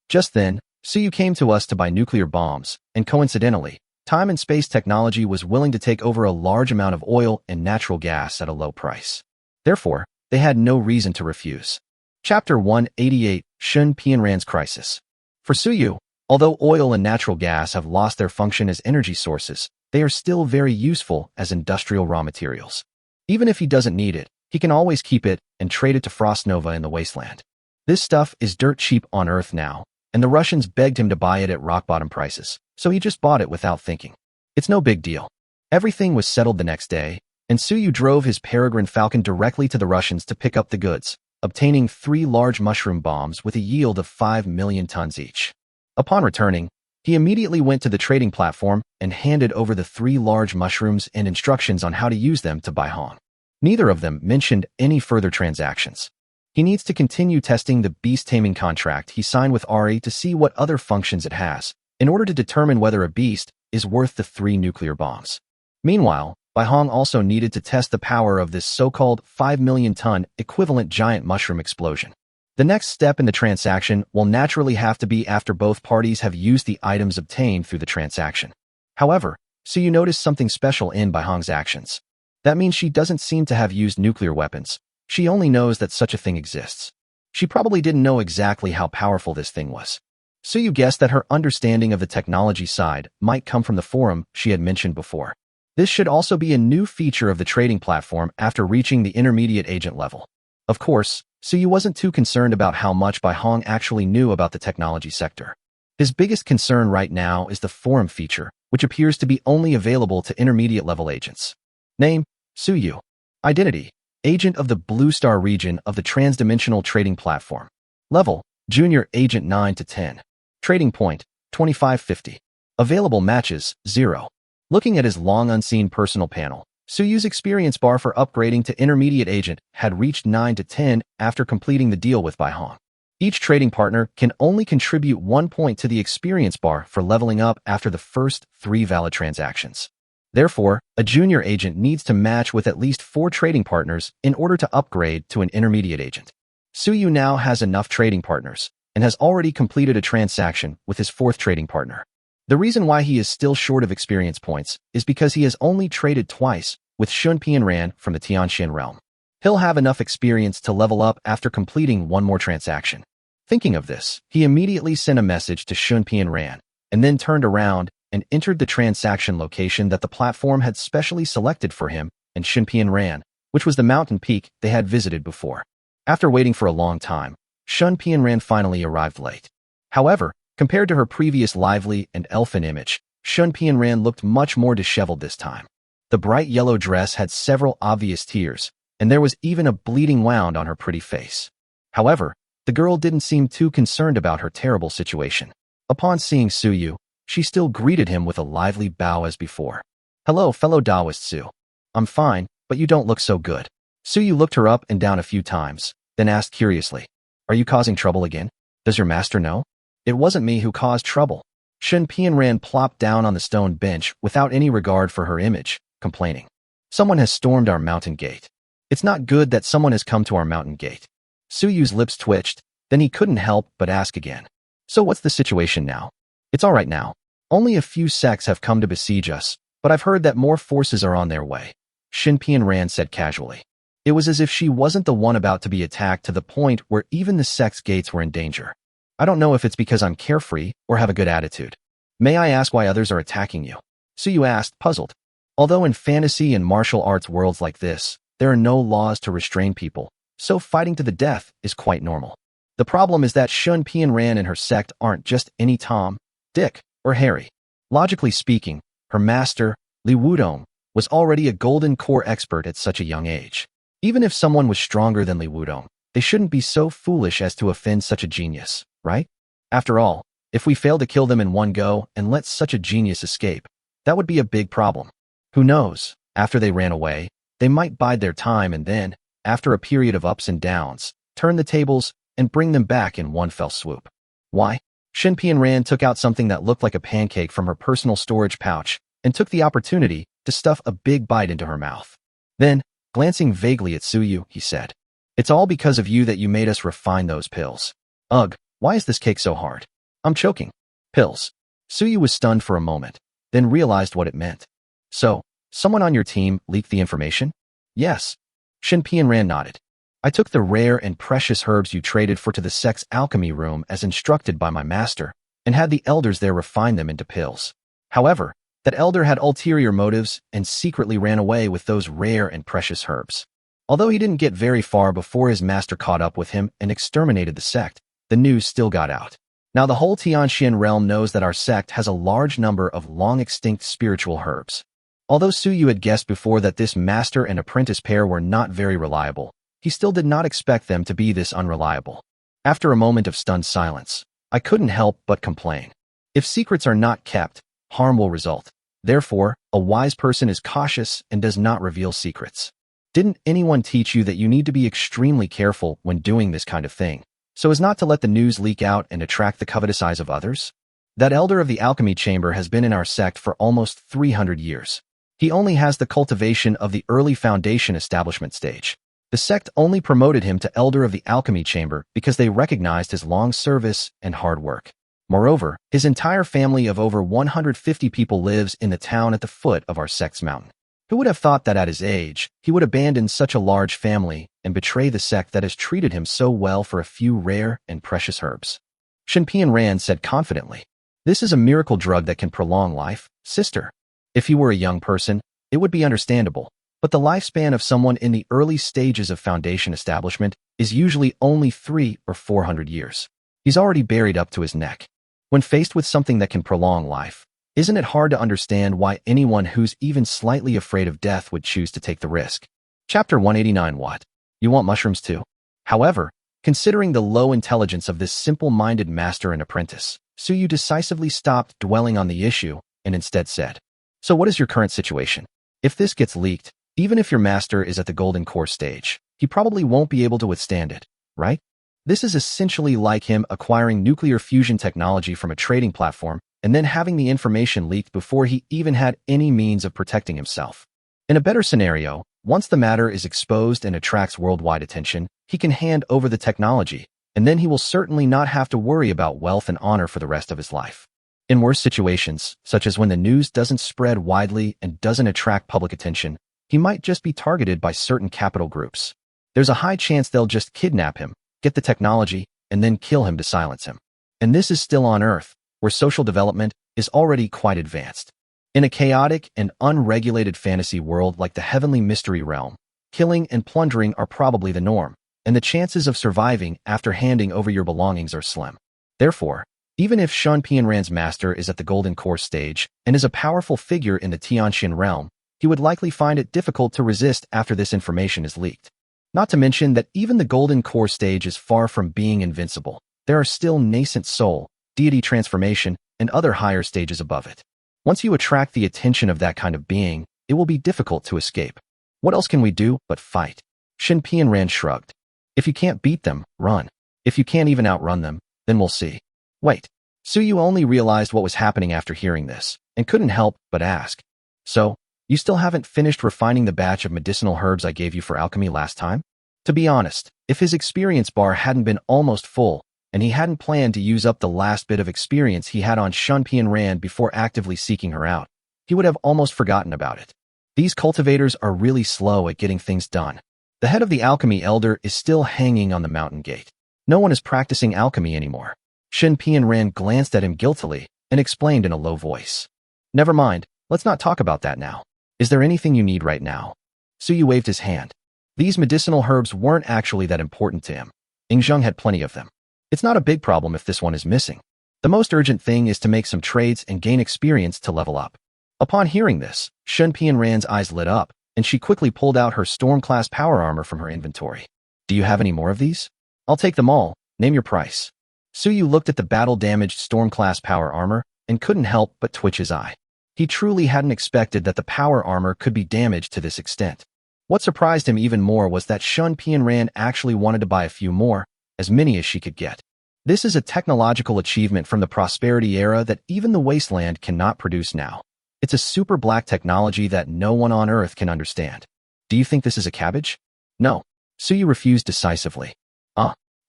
Just then, Suyu came to us to buy nuclear bombs, and coincidentally, Time and Space Technology was willing to take over a large amount of oil and natural gas at a low price. Therefore, they had no reason to refuse. Chapter 188, Shun Pianran's Crisis. For Suyu, although oil and natural gas have lost their function as energy sources, they are still very useful as industrial raw materials. Even if he doesn't need it, he can always keep it and trade it to Frost Nova in the wasteland. This stuff is dirt cheap on Earth now, and the Russians begged him to buy it at rock-bottom prices, so he just bought it without thinking. It's no big deal. Everything was settled the next day, and Suyu drove his Peregrine Falcon directly to the Russians to pick up the goods, obtaining 3 large mushroom bombs with a yield of 5 million tons each. Upon returning, He immediately went to the trading platform and handed over the 3 large mushrooms and instructions on how to use them to Bai Hong. Neither of them mentioned any further transactions. He needs to continue testing the beast taming contract he signed with Ari to see what other functions it has, in order to determine whether a beast is worth the 3 nuclear bombs. Meanwhile, Bai Hong also needed to test the power of this so-called 5 million ton equivalent giant mushroom explosion. The next step in the transaction will naturally have to be after both parties have used the items obtained through the transaction. However, so you notice something special in Bai Hong's actions. That means she doesn't seem to have used nuclear weapons. She only knows that such a thing exists. She probably didn't know exactly how powerful this thing was. So you guessed that her understanding of the technology side might come from the forum she had mentioned before. This should also be a new feature of the trading platform after reaching the intermediate agent level. Of course, Suyu wasn't too concerned about how much Bai Hong actually knew about the technology sector. His biggest concern right now is the forum feature, which appears to be only available to intermediate-level agents. Name: Suyu. Identity: Agent of the Blue Star region of the Transdimensional Trading Platform. Level: Junior Agent 9 to 10. Trading point: 2550. Available matches: 0. Looking at his long unseen personal panel, Suyu's experience bar for upgrading to intermediate agent had reached 9 to 10 after completing the deal with Bai Hong. Each trading partner can only contribute 1 point to the experience bar for leveling up after the first 3 valid transactions. Therefore, a junior agent needs to match with at least 4 trading partners in order to upgrade to an intermediate agent. Suyu now has enough trading partners and has already completed a transaction with his 4th trading partner. The reason why he is still short of experience points is because he has only traded twice with Shun Pianran from the Tianxian realm. He'll have enough experience to level up after completing 1 more transaction. Thinking of this, he immediately sent a message to Shun Pianran and then turned around and entered the transaction location that the platform had specially selected for him and Shun Pianran, which was the mountain peak they had visited before. After waiting for a long time, Shun Pianran finally arrived late. However, compared to her previous lively and elfin image, Shun Pianran looked much more disheveled this time. The bright yellow dress had several obvious tears, and there was even a bleeding wound on her pretty face. However, the girl didn't seem too concerned about her terrible situation. Upon seeing Suyu, she still greeted him with a lively bow as before. "Hello, fellow Taoist Su. I'm fine, but you don't look so good." Suyu looked her up and down a few times, then asked curiously, "Are you causing trouble again? Does your master know?" "It wasn't me who caused trouble." Shun Pianran plopped down on the stone bench without any regard for her image, complaining. "Someone has stormed our mountain gate. It's not good that someone has come to our mountain gate." Suyu's lips twitched, then he couldn't help but ask again. "So what's the situation now?" "It's all right now. Only a few sects have come to besiege us, but I've heard that more forces are on their way," Shun Pianran said casually. It was as if she wasn't the one about to be attacked to the point where even the sect's gates were in danger. "I don't know if it's because I'm carefree or have a good attitude. May I ask why others are attacking you?" Suyu asked, puzzled. Although in fantasy and martial arts worlds like this, there are no laws to restrain people, so fighting to the death is quite normal. The problem is that Shun Pianran and her sect aren't just any Tom, Dick, or Harry. Logically speaking, her master, Li Wudong, was already a golden core expert at such a young age. Even if someone was stronger than Li Wudong, they shouldn't be so foolish as to offend such a genius, right? After all, if we fail to kill them in one go and let such a genius escape, that would be a big problem. Who knows, after they ran away, they might bide their time and then, after a period of ups and downs, turn the tables and bring them back in one fell swoop. Why? Shun Pianran took out something that looked like a pancake from her personal storage pouch and took the opportunity to stuff a big bite into her mouth. Then, glancing vaguely at Suyu, he said, "It's all because of you that you made us refine those pills. Ugh, why is this cake so hard? I'm choking." Pills. Suyu was stunned for a moment, then realized what it meant. "So, someone on your team leaked the information?" "Yes." Shun Pianran nodded. "I took the rare and precious herbs you traded for to the sect's alchemy room as instructed by my master, and had the elders there refine them into pills. However, that elder had ulterior motives and secretly ran away with those rare and precious herbs. Although he didn't get very far before his master caught up with him and exterminated the sect, the news still got out. Now the whole Tianxian realm knows that our sect has a large number of long-extinct spiritual herbs. Although Suyu had guessed before that this master and apprentice pair were not very reliable, he still did not expect them to be this unreliable. After a moment of stunned silence, I couldn't help but complain. If secrets are not kept, harm will result. Therefore, a wise person is cautious and does not reveal secrets. Didn't anyone teach you that you need to be extremely careful when doing this kind of thing, so as not to let the news leak out and attract the covetous eyes of others? That elder of the alchemy chamber has been in our sect for almost 300 years. He only has the cultivation of the early foundation establishment stage. The sect only promoted him to elder of the alchemy chamber because they recognized his long service and hard work. Moreover, his entire family of over 150 people lives in the town at the foot of our sect's mountain. Who would have thought that at his age, he would abandon such a large family and betray the sect that has treated him so well for a few rare and precious herbs? Shenpian Rand said confidently, "This is a miracle drug that can prolong life, sister. If he were a young person, it would be understandable, but the lifespan of someone in the early stages of foundation establishment is usually only 300 or 400 years. He's already buried up to his neck. When faced with something that can prolong life, isn't it hard to understand why anyone who's even slightly afraid of death would choose to take the risk?" Chapter 189. What? You want mushrooms too? However, considering the low intelligence of this simple-minded master and apprentice, Suyu decisively stopped dwelling on the issue and instead said, "So what is your current situation? If this gets leaked, even if your master is at the golden core stage, he probably won't be able to withstand it, right? This is essentially like him acquiring nuclear fusion technology from a trading platform and then having the information leaked before he even had any means of protecting himself. In a better scenario, once the matter is exposed and attracts worldwide attention, he can hand over the technology, and then he will certainly not have to worry about wealth and honor for the rest of his life. In worse situations, such as when the news doesn't spread widely and doesn't attract public attention, he might just be targeted by certain capital groups. There's a high chance they'll just kidnap him, get the technology, and then kill him to silence him. And this is still on Earth, where social development is already quite advanced. In a chaotic and unregulated fantasy world like the heavenly mystery realm, killing and plundering are probably the norm, and the chances of surviving after handing over your belongings are slim. Therefore, even if Shun Pianran's master is at the golden core stage and is a powerful figure in the Tianxin realm, he would likely find it difficult to resist after this information is leaked. Not to mention that even the golden core stage is far from being invincible. There are still nascent soul, deity transformation, and other higher stages above it. Once you attract the attention of that kind of being, it will be difficult to escape. What else can we do but fight? Shin Pianran shrugged. If you can't beat them, run. If you can't even outrun them, then we'll see. Wait. Suyu only realized what was happening after hearing this, and couldn't help but ask. So, you still haven't finished refining the batch of medicinal herbs I gave you for alchemy last time? To be honest, if his experience bar hadn't been almost full, and he hadn't planned to use up the last bit of experience he had on Shun Pianran before actively seeking her out, he would have almost forgotten about it. These cultivators are really slow at getting things done. The head of the alchemy elder is still hanging on the mountain gate. No one is practicing alchemy anymore. Shin Pianran glanced at him guiltily and explained in a low voice. Never mind, let's not talk about that now. Is there anything you need right now? Suyu waved his hand. These medicinal herbs weren't actually that important to him. Ingzheng had plenty of them. It's not a big problem if this one is missing. The most urgent thing is to make some trades and gain experience to level up. Upon hearing this, Shin Pianran's eyes lit up, and she quickly pulled out her Storm-class power armor from her inventory. Do you have any more of these? I'll take them all. Name your price. Suyu looked at the battle-damaged Storm-class power armor and couldn't help but twitch his eye. He truly hadn't expected that the power armor could be damaged to this extent. What surprised him even more was that Shun Pianran actually wanted to buy a few more, as many as she could get. This is a technological achievement from the prosperity era that even the wasteland cannot produce now. It's a super black technology that no one on Earth can understand. Do you think this is a cabbage? No. Suyu refused decisively.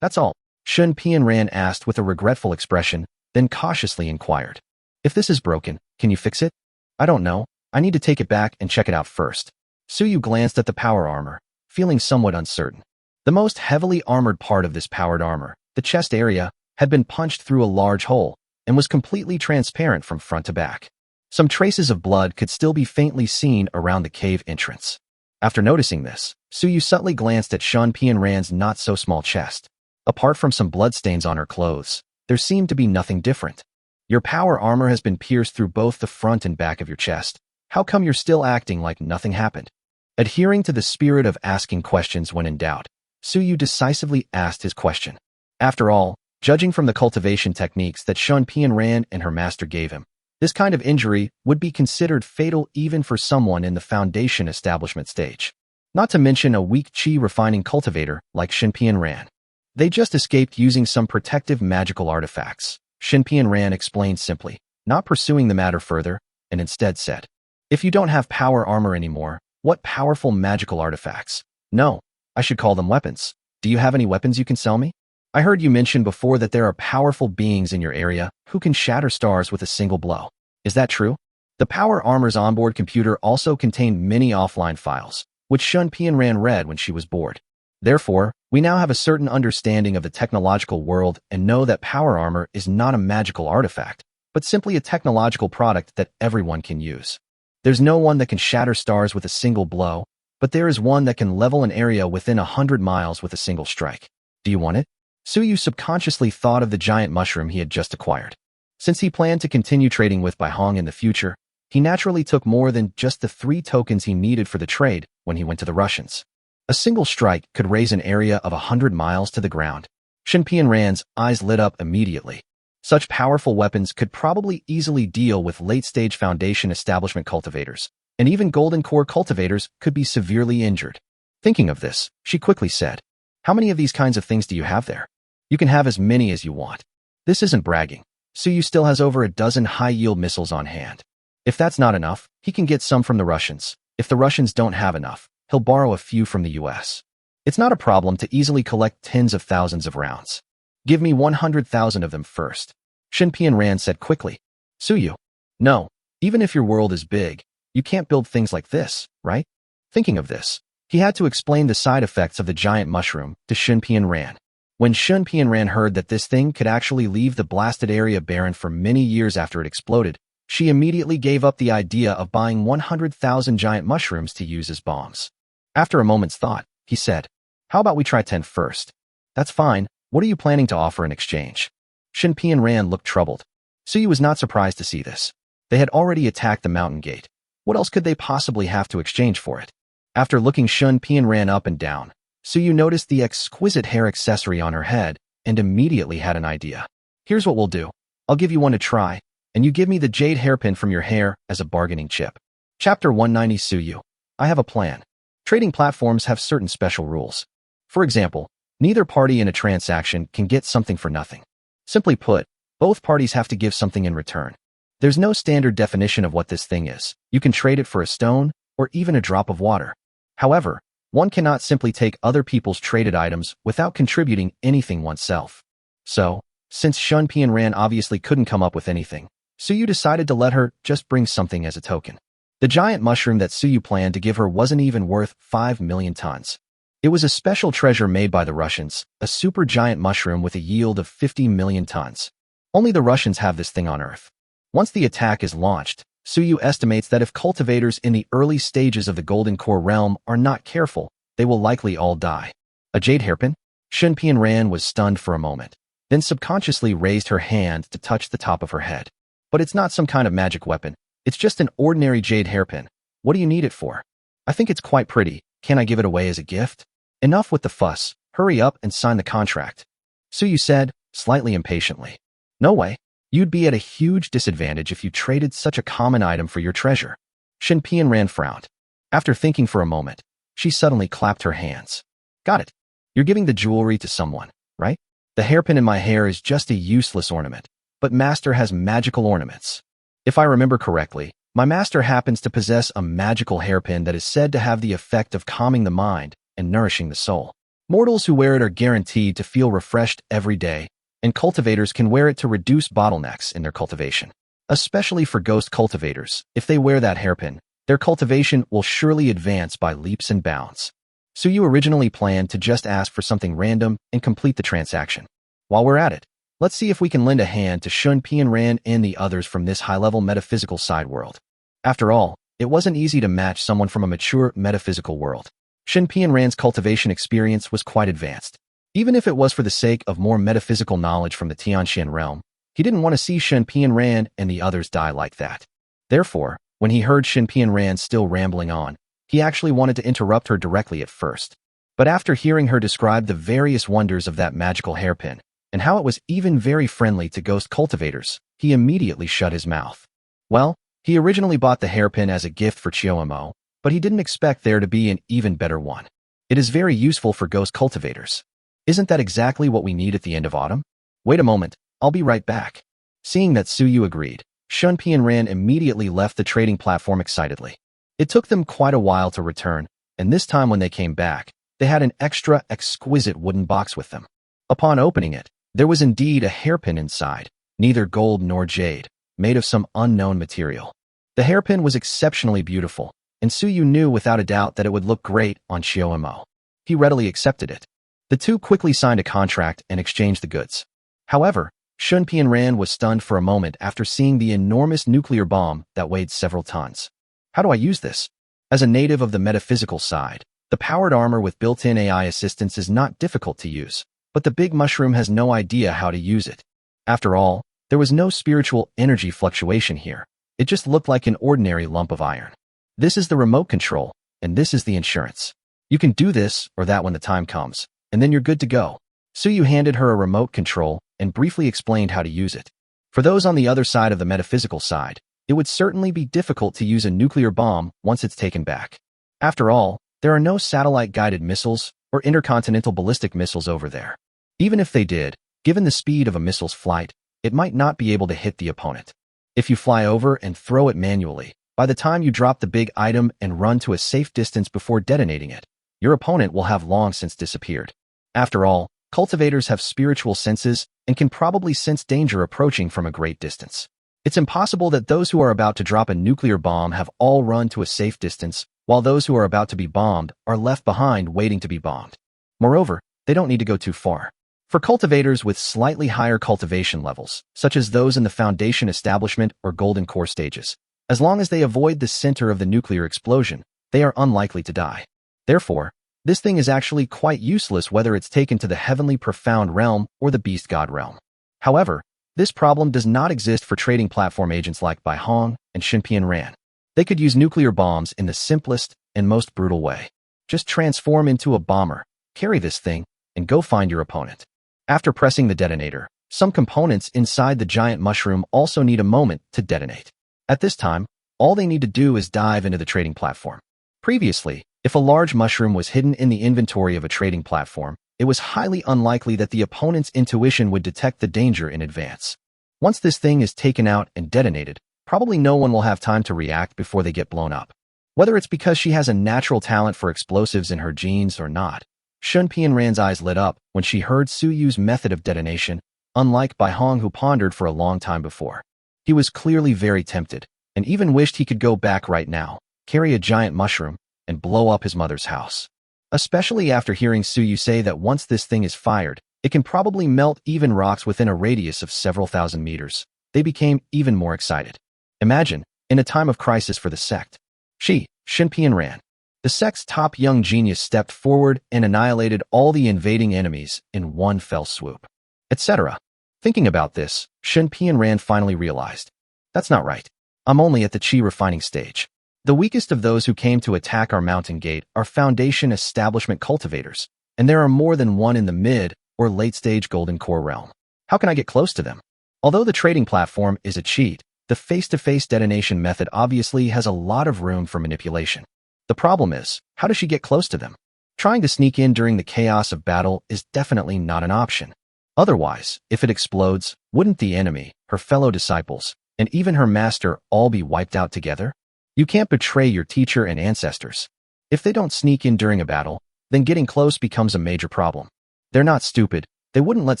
That's all. Shun Pianran asked with a regretful expression, then cautiously inquired. If this is broken, can you fix it? I don't know. I need to take it back and check it out first. Suyu glanced at the power armor, feeling somewhat uncertain. The most heavily armored part of this powered armor, the chest area, had been punched through a large hole and was completely transparent from front to back. Some traces of blood could still be faintly seen around the cave entrance. After noticing this, Suyu subtly glanced at Shun Pianran's not-so-small chest. Apart from some bloodstains on her clothes, there seemed to be nothing different. Your power armor has been pierced through both the front and back of your chest. How come you're still acting like nothing happened? Adhering to the spirit of asking questions when in doubt, Suyu decisively asked his question. After all, Judging from the cultivation techniques that Shun Ran and her master gave him, this kind of injury would be considered fatal even for someone in the foundation establishment stage. Not to mention a weak qi refining cultivator like Shun Ran. They just escaped using some protective magical artifacts. Shun Ran explained simply, not pursuing the matter further, and instead said, "If you don't have power armor anymore, what powerful magical artifacts? No, I should call them weapons. Do you have any weapons you can sell me? I heard you mention before that there are powerful beings in your area who can shatter stars with a single blow. Is that true?" The Power Armor's onboard computer also contained many offline files, which Shun Ran read when she was bored. Therefore, we now have a certain understanding of the technological world and know that Power Armor is not a magical artifact, but simply a technological product that everyone can use. There's no one that can shatter stars with a single blow, but there is one that can level an area within 100 miles with a single strike. Do you want it? Suyu subconsciously thought of the giant mushroom he had just acquired. Since he planned to continue trading with Bai Hong in the future, he naturally took more than just the 3 tokens he needed for the trade when he went to the Russians. A single strike could raise an area of 100 miles to the ground. Shun Ran's eyes lit up immediately. Such powerful weapons could probably easily deal with late-stage foundation establishment cultivators, and even golden core cultivators could be severely injured. Thinking of this, she quickly said, "How many of these kinds of things do you have there?" "You can have as many as you want." This isn't bragging. Suyu still has over a dozen high-yield missiles on hand. If that's not enough, he can get some from the Russians. If the Russians don't have enough, he'll borrow a few from the US. It's not a problem to easily collect tens of thousands of rounds. "Give me 100,000 of them first," Shun Ran said quickly. "Suyu, no, even if your world is big, you can't build things like this, right?" Thinking of this, he had to explain the side effects of the giant mushroom to Shun Ran. When Shun Ran heard that this thing could actually leave the blasted area barren for many years after it exploded, she immediately gave up the idea of buying 100,000 giant mushrooms to use as bombs. After a moment's thought, he said, "How about we try 10 first? "That's fine. What are you planning to offer in exchange?" Shun Ran looked troubled. Suyu was not surprised to see this. They had already attacked the mountain gate. What else could they possibly have to exchange for it? After looking Shun Ran up and down, Suyu noticed the exquisite hair accessory on her head and immediately had an idea. "Here's what we'll do. I'll give you one to try, and you give me the jade hairpin from your hair as a bargaining chip." Chapter 190 Suyu. I have a plan. Trading platforms have certain special rules. For example, neither party in a transaction can get something for nothing. Simply put, both parties have to give something in return. There's no standard definition of what this thing is. You can trade it for a stone or even a drop of water. However, one cannot simply take other people's traded items without contributing anything oneself. So, since Shun Ran obviously couldn't come up with anything, Suyu decided to let her just bring something as a token. The giant mushroom that Suyu planned to give her wasn't even worth 5 million tons. It was a special treasure made by the Russians, a super giant mushroom with a yield of 50 million tons. Only the Russians have this thing on Earth. Once the attack is launched, Suyu estimates that if cultivators in the early stages of the Golden Core realm are not careful, they will likely all die. A jade hairpin? Shun Ran was stunned for a moment, then subconsciously raised her hand to touch the top of her head. But it's not some kind of magic weapon. It's just an ordinary jade hairpin. What do you need it for? I think it's quite pretty. Can I give it away as a gift? Enough with the fuss. Hurry up and sign the contract. Suyu said, slightly impatiently. No way. You'd be at a huge disadvantage if you traded such a common item for your treasure. Shun Ran frowned. After thinking for a moment, she suddenly clapped her hands. Got it. You're giving the jewelry to someone, right? The hairpin in my hair is just a useless ornament, but Master has magical ornaments. If I remember correctly, my master happens to possess a magical hairpin that is said to have the effect of calming the mind and nourishing the soul. Mortals who wear it are guaranteed to feel refreshed every day, and cultivators can wear it to reduce bottlenecks in their cultivation. Especially for ghost cultivators, if they wear that hairpin, their cultivation will surely advance by leaps and bounds. Suyu originally planned to just ask for something random and complete the transaction. While we're at it, let's see if we can lend a hand to Shun Ran and the others from this high-level metaphysical side world. After all, it wasn't easy to match someone from a mature metaphysical world. Shun Ran's cultivation experience was quite advanced. Even if it was for the sake of more metaphysical knowledge from the Tianxian realm, he didn't want to see Shun Ran and the others die like that. Therefore, when he heard Shun Ran still rambling on, he actually wanted to interrupt her directly at first. But after hearing her describe the various wonders of that magical hairpin, and how it was even very friendly to ghost cultivators, he immediately shut his mouth. Well, he originally bought the hairpin as a gift for Chiyomo, but he didn't expect there to be an even better one. It is very useful for ghost cultivators. Isn't that exactly what we need at the end of autumn? Wait a moment, I'll be right back. Seeing that Suyu agreed, Shunpi and Ran immediately left the trading platform excitedly. It took them quite a while to return, and this time when they came back, they had an extra exquisite wooden box with them. Upon opening it, there was indeed a hairpin inside, neither gold nor jade, made of some unknown material. The hairpin was exceptionally beautiful, and Suyu knew without a doubt that it would look great on Chiyomo. He readily accepted it. The two quickly signed a contract and exchanged the goods. However, Shunpi and Ran was stunned for a moment after seeing the enormous nuclear bomb that weighed several tons. How do I use this? As a native of the metaphysical side, the powered armor with built-in AI assistance is not difficult to use, but the big mushroom has no idea how to use it. After all, there was no spiritual energy fluctuation here. It just looked like an ordinary lump of iron. This is the remote control, and this is the insurance. You can do this or that when the time comes, and then you're good to go. Suyu handed her a remote control and briefly explained how to use it. For those on the other side of the metaphysical side, it would certainly be difficult to use a nuclear bomb once it's taken back. After all, there are no satellite-guided missiles or intercontinental ballistic missiles over there. Even if they did, given the speed of a missile's flight, it might not be able to hit the opponent. If you fly over and throw it manually, by the time you drop the big item and run to a safe distance before detonating it, your opponent will have long since disappeared. After all, cultivators have spiritual senses and can probably sense danger approaching from a great distance. It's impossible that those who are about to drop a nuclear bomb have all run to a safe distance, while those who are about to be bombed are left behind waiting to be bombed. Moreover, they don't need to go too far. For cultivators with slightly higher cultivation levels, such as those in the Foundation Establishment or Golden Core stages, as long as they avoid the center of the nuclear explosion, they are unlikely to die. Therefore, this thing is actually quite useless whether it's taken to the heavenly profound realm or the beast god realm. However, this problem does not exist for trading platform agents like Bai Hong and Shinpian Ran. They could use nuclear bombs in the simplest and most brutal way. Just transform into a bomber, carry this thing, and go find your opponent. After pressing the detonator, some components inside the giant mushroom also need a moment to detonate. At this time, all they need to do is dive into the trading platform. Previously, if a large mushroom was hidden in the inventory of a trading platform, it was highly unlikely that the opponent's intuition would detect the danger in advance. Once this thing is taken out and detonated, probably no one will have time to react before they get blown up. Whether it's because she has a natural talent for explosives in her genes or not, Shunpi and Ran's eyes lit up when she heard Suyu's method of detonation, unlike Bai Hong who pondered for a long time before. He was clearly very tempted, and even wished he could go back right now, carry a giant mushroom, and blow up his mother's house. Especially after hearing Suyu say that once this thing is fired, it can probably melt even rocks within a radius of several thousand meters. They became even more excited. Imagine, in a time of crisis for the sect. Shinpi and Ran. The sect's top young genius stepped forward and annihilated all the invading enemies in one fell swoop. Etc. Thinking about this, Shinpi and Ran finally realized. That's not right. I'm only at the chi refining stage. The weakest of those who came to attack our mountain gate are Foundation Establishment cultivators, and there are more than one in the mid or late-stage Golden Core realm. How can I get close to them? Although the trading platform is a cheat, the face-to-face detonation method obviously has a lot of room for manipulation. The problem is, how does she get close to them? Trying to sneak in during the chaos of battle is definitely not an option. Otherwise, if it explodes, wouldn't the enemy, her fellow disciples, and even her master all be wiped out together? You can't betray your teacher and ancestors. If they don't sneak in during a battle, then getting close becomes a major problem. They're not stupid. They wouldn't let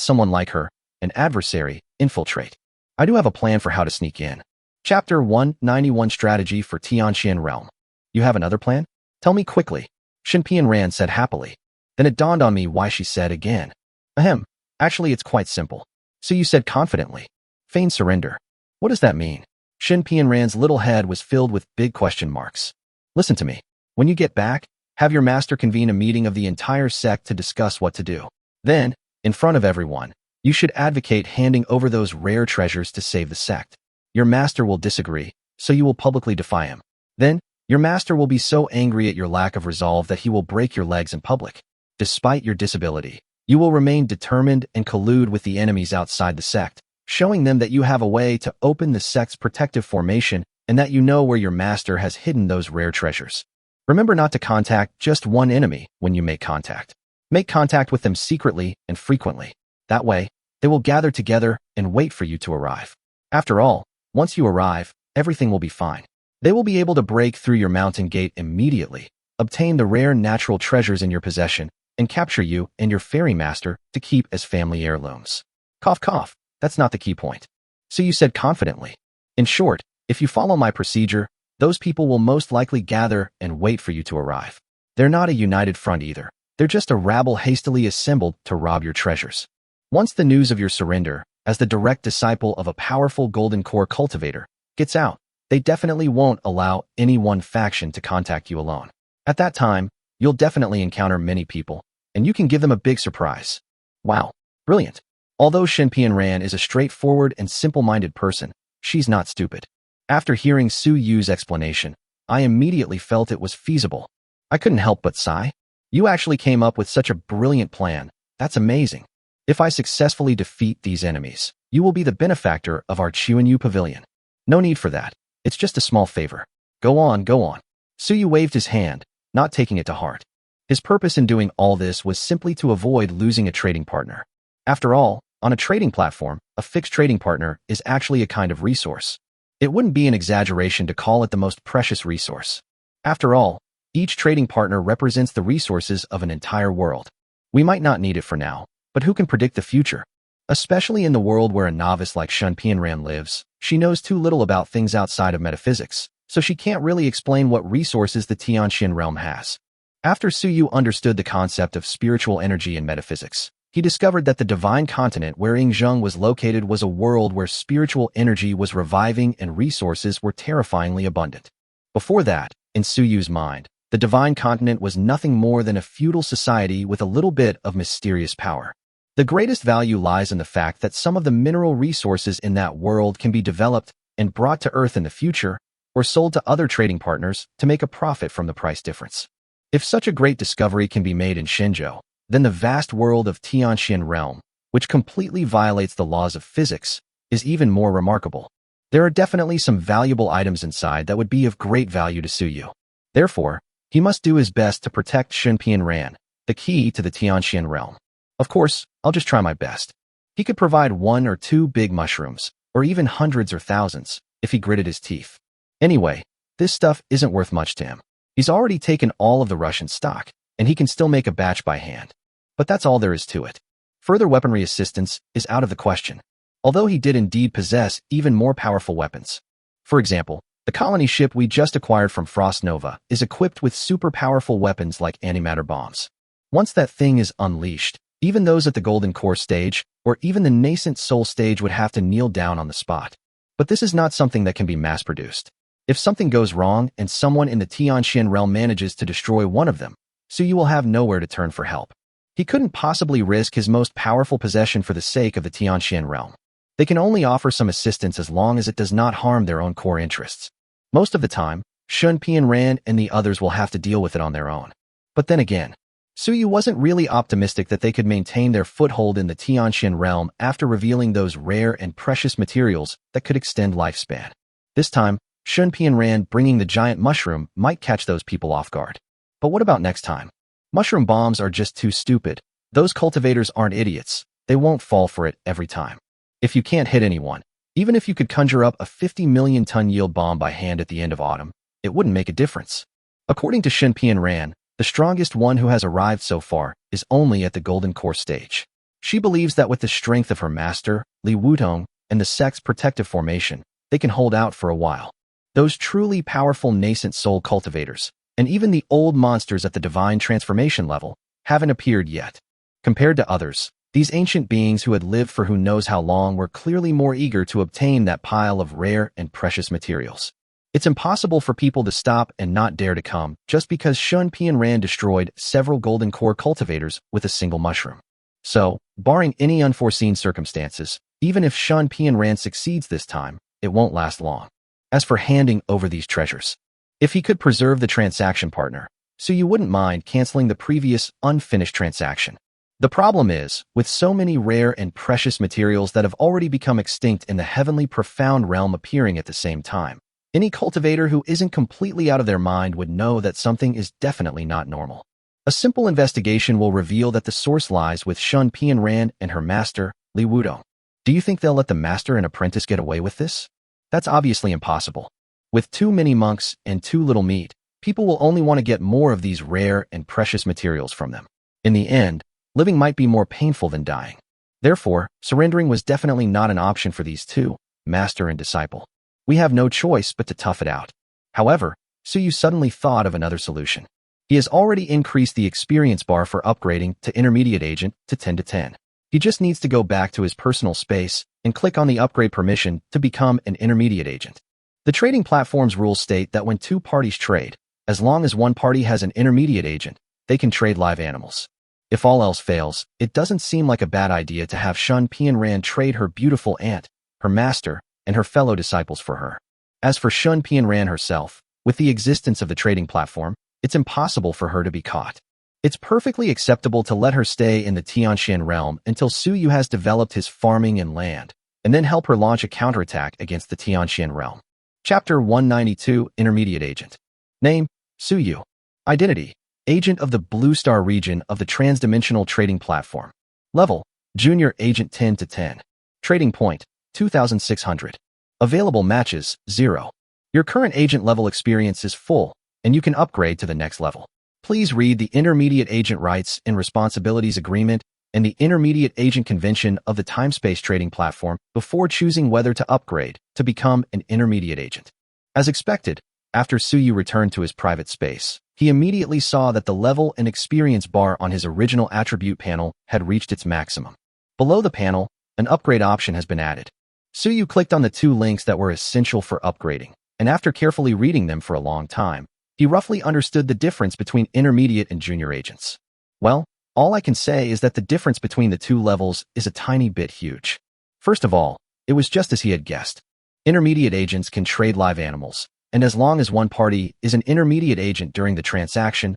someone like her, an adversary, infiltrate. I do have a plan for how to sneak in. Chapter 191 Strategy for Tianxian Realm. You have another plan? Tell me quickly. Shinpi and Ran said happily. Then it dawned on me why she said again. Ahem. Actually, it's quite simple. So you said confidently. Feign surrender. What does that mean? Shinpi and Ran's little head was filled with big question marks. Listen to me. When you get back, have your master convene a meeting of the entire sect to discuss what to do. Then, in front of everyone, you should advocate handing over those rare treasures to save the sect. Your master will disagree, so you will publicly defy him. Then, your master will be so angry at your lack of resolve that he will break your legs in public. Despite your disability, You will remain determined and collude with the enemies outside the sect, showing them that you have a way to open the sect's protective formation and that you know where your master has hidden those rare treasures. Remember not to contact just one enemy when you make contact. Make contact with them secretly and frequently. That way, they will gather together and wait for you to arrive. After all, once you arrive, everything will be fine. They will be able to break through your mountain gate immediately, obtain the rare natural treasures in your possession, and capture you and your fairy master to keep as family heirlooms. Cough cough, that's not the key point. So you said confidently. In short, if you follow my procedure, those people will most likely gather and wait for you to arrive. They're not a united front either. They're just a rabble hastily assembled to rob your treasures. Once the news of your surrender, as the direct disciple of a powerful golden core cultivator, gets out, they definitely won't allow any one faction to contact you alone. At that time, you'll definitely encounter many people, and you can give them a big surprise. Wow, brilliant. Although Shen Pianran is a straightforward and simple-minded person, she's not stupid. After hearing Su Yu's explanation, I immediately felt it was feasible. I couldn't help but sigh. You actually came up with such a brilliant plan. That's amazing. If I successfully defeat these enemies, you will be the benefactor of our Chuanyu Pavilion. No need for that. It's just a small favor. Go on, go on. Su Yu waved his hand, not taking it to heart. His purpose in doing all this was simply to avoid losing a trading partner. After all, on a trading platform, a fixed trading partner is actually a kind of resource. It wouldn't be an exaggeration to call it the most precious resource. After all, each trading partner represents the resources of an entire world. We might not need it for now, but who can predict the future? Especially in the world where a novice like Shen Pianran lives, she knows too little about things outside of metaphysics, so she can't really explain what resources the Tianxian realm has. After Su Yu understood the concept of spiritual energy in metaphysics, he discovered that the divine continent where Yingzheng was located was a world where spiritual energy was reviving and resources were terrifyingly abundant. Before that, in Su Yu's mind, the divine continent was nothing more than a feudal society with a little bit of mysterious power. The greatest value lies in the fact that some of the mineral resources in that world can be developed and brought to Earth in the future, or sold to other trading partners to make a profit from the price difference. If such a great discovery can be made in Shenzhou, then the vast world of Tianxian realm, which completely violates the laws of physics, is even more remarkable. There are definitely some valuable items inside that would be of great value to Su Yu. Therefore, he must do his best to protect Shen Pianran, the key to the Tianxian realm. Of course, I'll just try my best. He could provide 1 or 2 big mushrooms, or even hundreds or thousands, if he gritted his teeth. Anyway, this stuff isn't worth much to him. He's already taken all of the Russian stock, and he can still make a batch by hand. But that's all there is to it. Further weaponry assistance is out of the question, although he did indeed possess even more powerful weapons. For example, the colony ship we just acquired from Frost Nova is equipped with super powerful weapons like antimatter bombs. Once that thing is unleashed, even those at the Golden Core stage, or even the nascent Soul stage would have to kneel down on the spot. But this is not something that can be mass-produced. If something goes wrong and someone in the Tianxian realm manages to destroy one of them, Su Yu will have nowhere to turn for help. He couldn't possibly risk his most powerful possession for the sake of the Tianxian realm. They can only offer some assistance as long as it does not harm their own core interests. Most of the time, Shen Pianran and the others will have to deal with it on their own. But then again, Su Yu wasn't really optimistic that they could maintain their foothold in the Tianxian realm after revealing those rare and precious materials that could extend lifespan. This time, Shen Pianran bringing the giant mushroom might catch those people off guard. But what about next time? Mushroom bombs are just too stupid. Those cultivators aren't idiots. They won't fall for it every time. If you can't hit anyone, even if you could conjure up a 50 million ton yield bomb by hand at the end of autumn, it wouldn't make a difference. According to Shen Pianran, the strongest one who has arrived so far is only at the Golden Core stage. She believes that with the strength of her master, Li Wutong, and the sect's protective formation, they can hold out for a while. Those truly powerful nascent soul cultivators, and even the old monsters at the divine transformation level, haven't appeared yet. Compared to others, these ancient beings who had lived for who knows how long were clearly more eager to obtain that pile of rare and precious materials. It's impossible for people to stop and not dare to come just because Shen Pianran destroyed several Golden Core cultivators with a single mushroom. So, barring any unforeseen circumstances, even if Shen Pianran succeeds this time, it won't last long. As for handing over these treasures, if he could preserve the transaction partner, so you wouldn't mind canceling the previous unfinished transaction. The problem is, with so many rare and precious materials that have already become extinct in the heavenly profound realm appearing at the same time, any cultivator who isn't completely out of their mind would know that something is definitely not normal. A simple investigation will reveal that the source lies with Shun Pianran and her master, Li Wudong. Do you think they'll let the master and apprentice get away with this? That's obviously impossible. With too many monks and too little meat, people will only want to get more of these rare and precious materials from them. In the end, living might be more painful than dying. Therefore, surrendering was definitely not an option for these two, master and disciple. We have no choice but to tough it out. However, Suyu suddenly thought of another solution. He has already increased the experience bar for upgrading to Intermediate Agent to 10 to 10. He just needs to go back to his personal space and click on the upgrade permission to become an Intermediate Agent. The trading platform's rules state that when two parties trade, as long as one party has an Intermediate Agent, they can trade live animals. If all else fails, it doesn't seem like a bad idea to have Shun Pianran trade her beautiful aunt, her master, and her fellow disciples for her. As for Shun Pianran herself, with the existence of the trading platform, it's impossible for her to be caught. It's perfectly acceptable to let her stay in the Tianxian realm until Suyu has developed his farming and land, and then help her launch a counterattack against the Tianxian realm. Chapter 192, Intermediate Agent. Name, Suyu. Identity, Agent of the Blue Star region of the Transdimensional Trading Platform. Level, Junior Agent 10 to 10. Trading point, 2,600. Available matches, 0. Your current agent level experience is full, and you can upgrade to the next level. Please read the Intermediate Agent Rights and Responsibilities Agreement and the Intermediate Agent Convention of the Time-Space Trading Platform before choosing whether to upgrade to become an Intermediate Agent. As expected, after Suyu returned to his private space, he immediately saw that the level and experience bar on his original attribute panel had reached its maximum. Below the panel, an upgrade option has been added. Suyu clicked on the two links that were essential for upgrading, and after carefully reading them for a long time, he roughly understood the difference between intermediate and junior agents. Well, all I can say is that the difference between the two levels is a tiny bit huge. First of all, it was just as he had guessed. Intermediate agents can trade live animals, and as long as one party is an intermediate agent during the transaction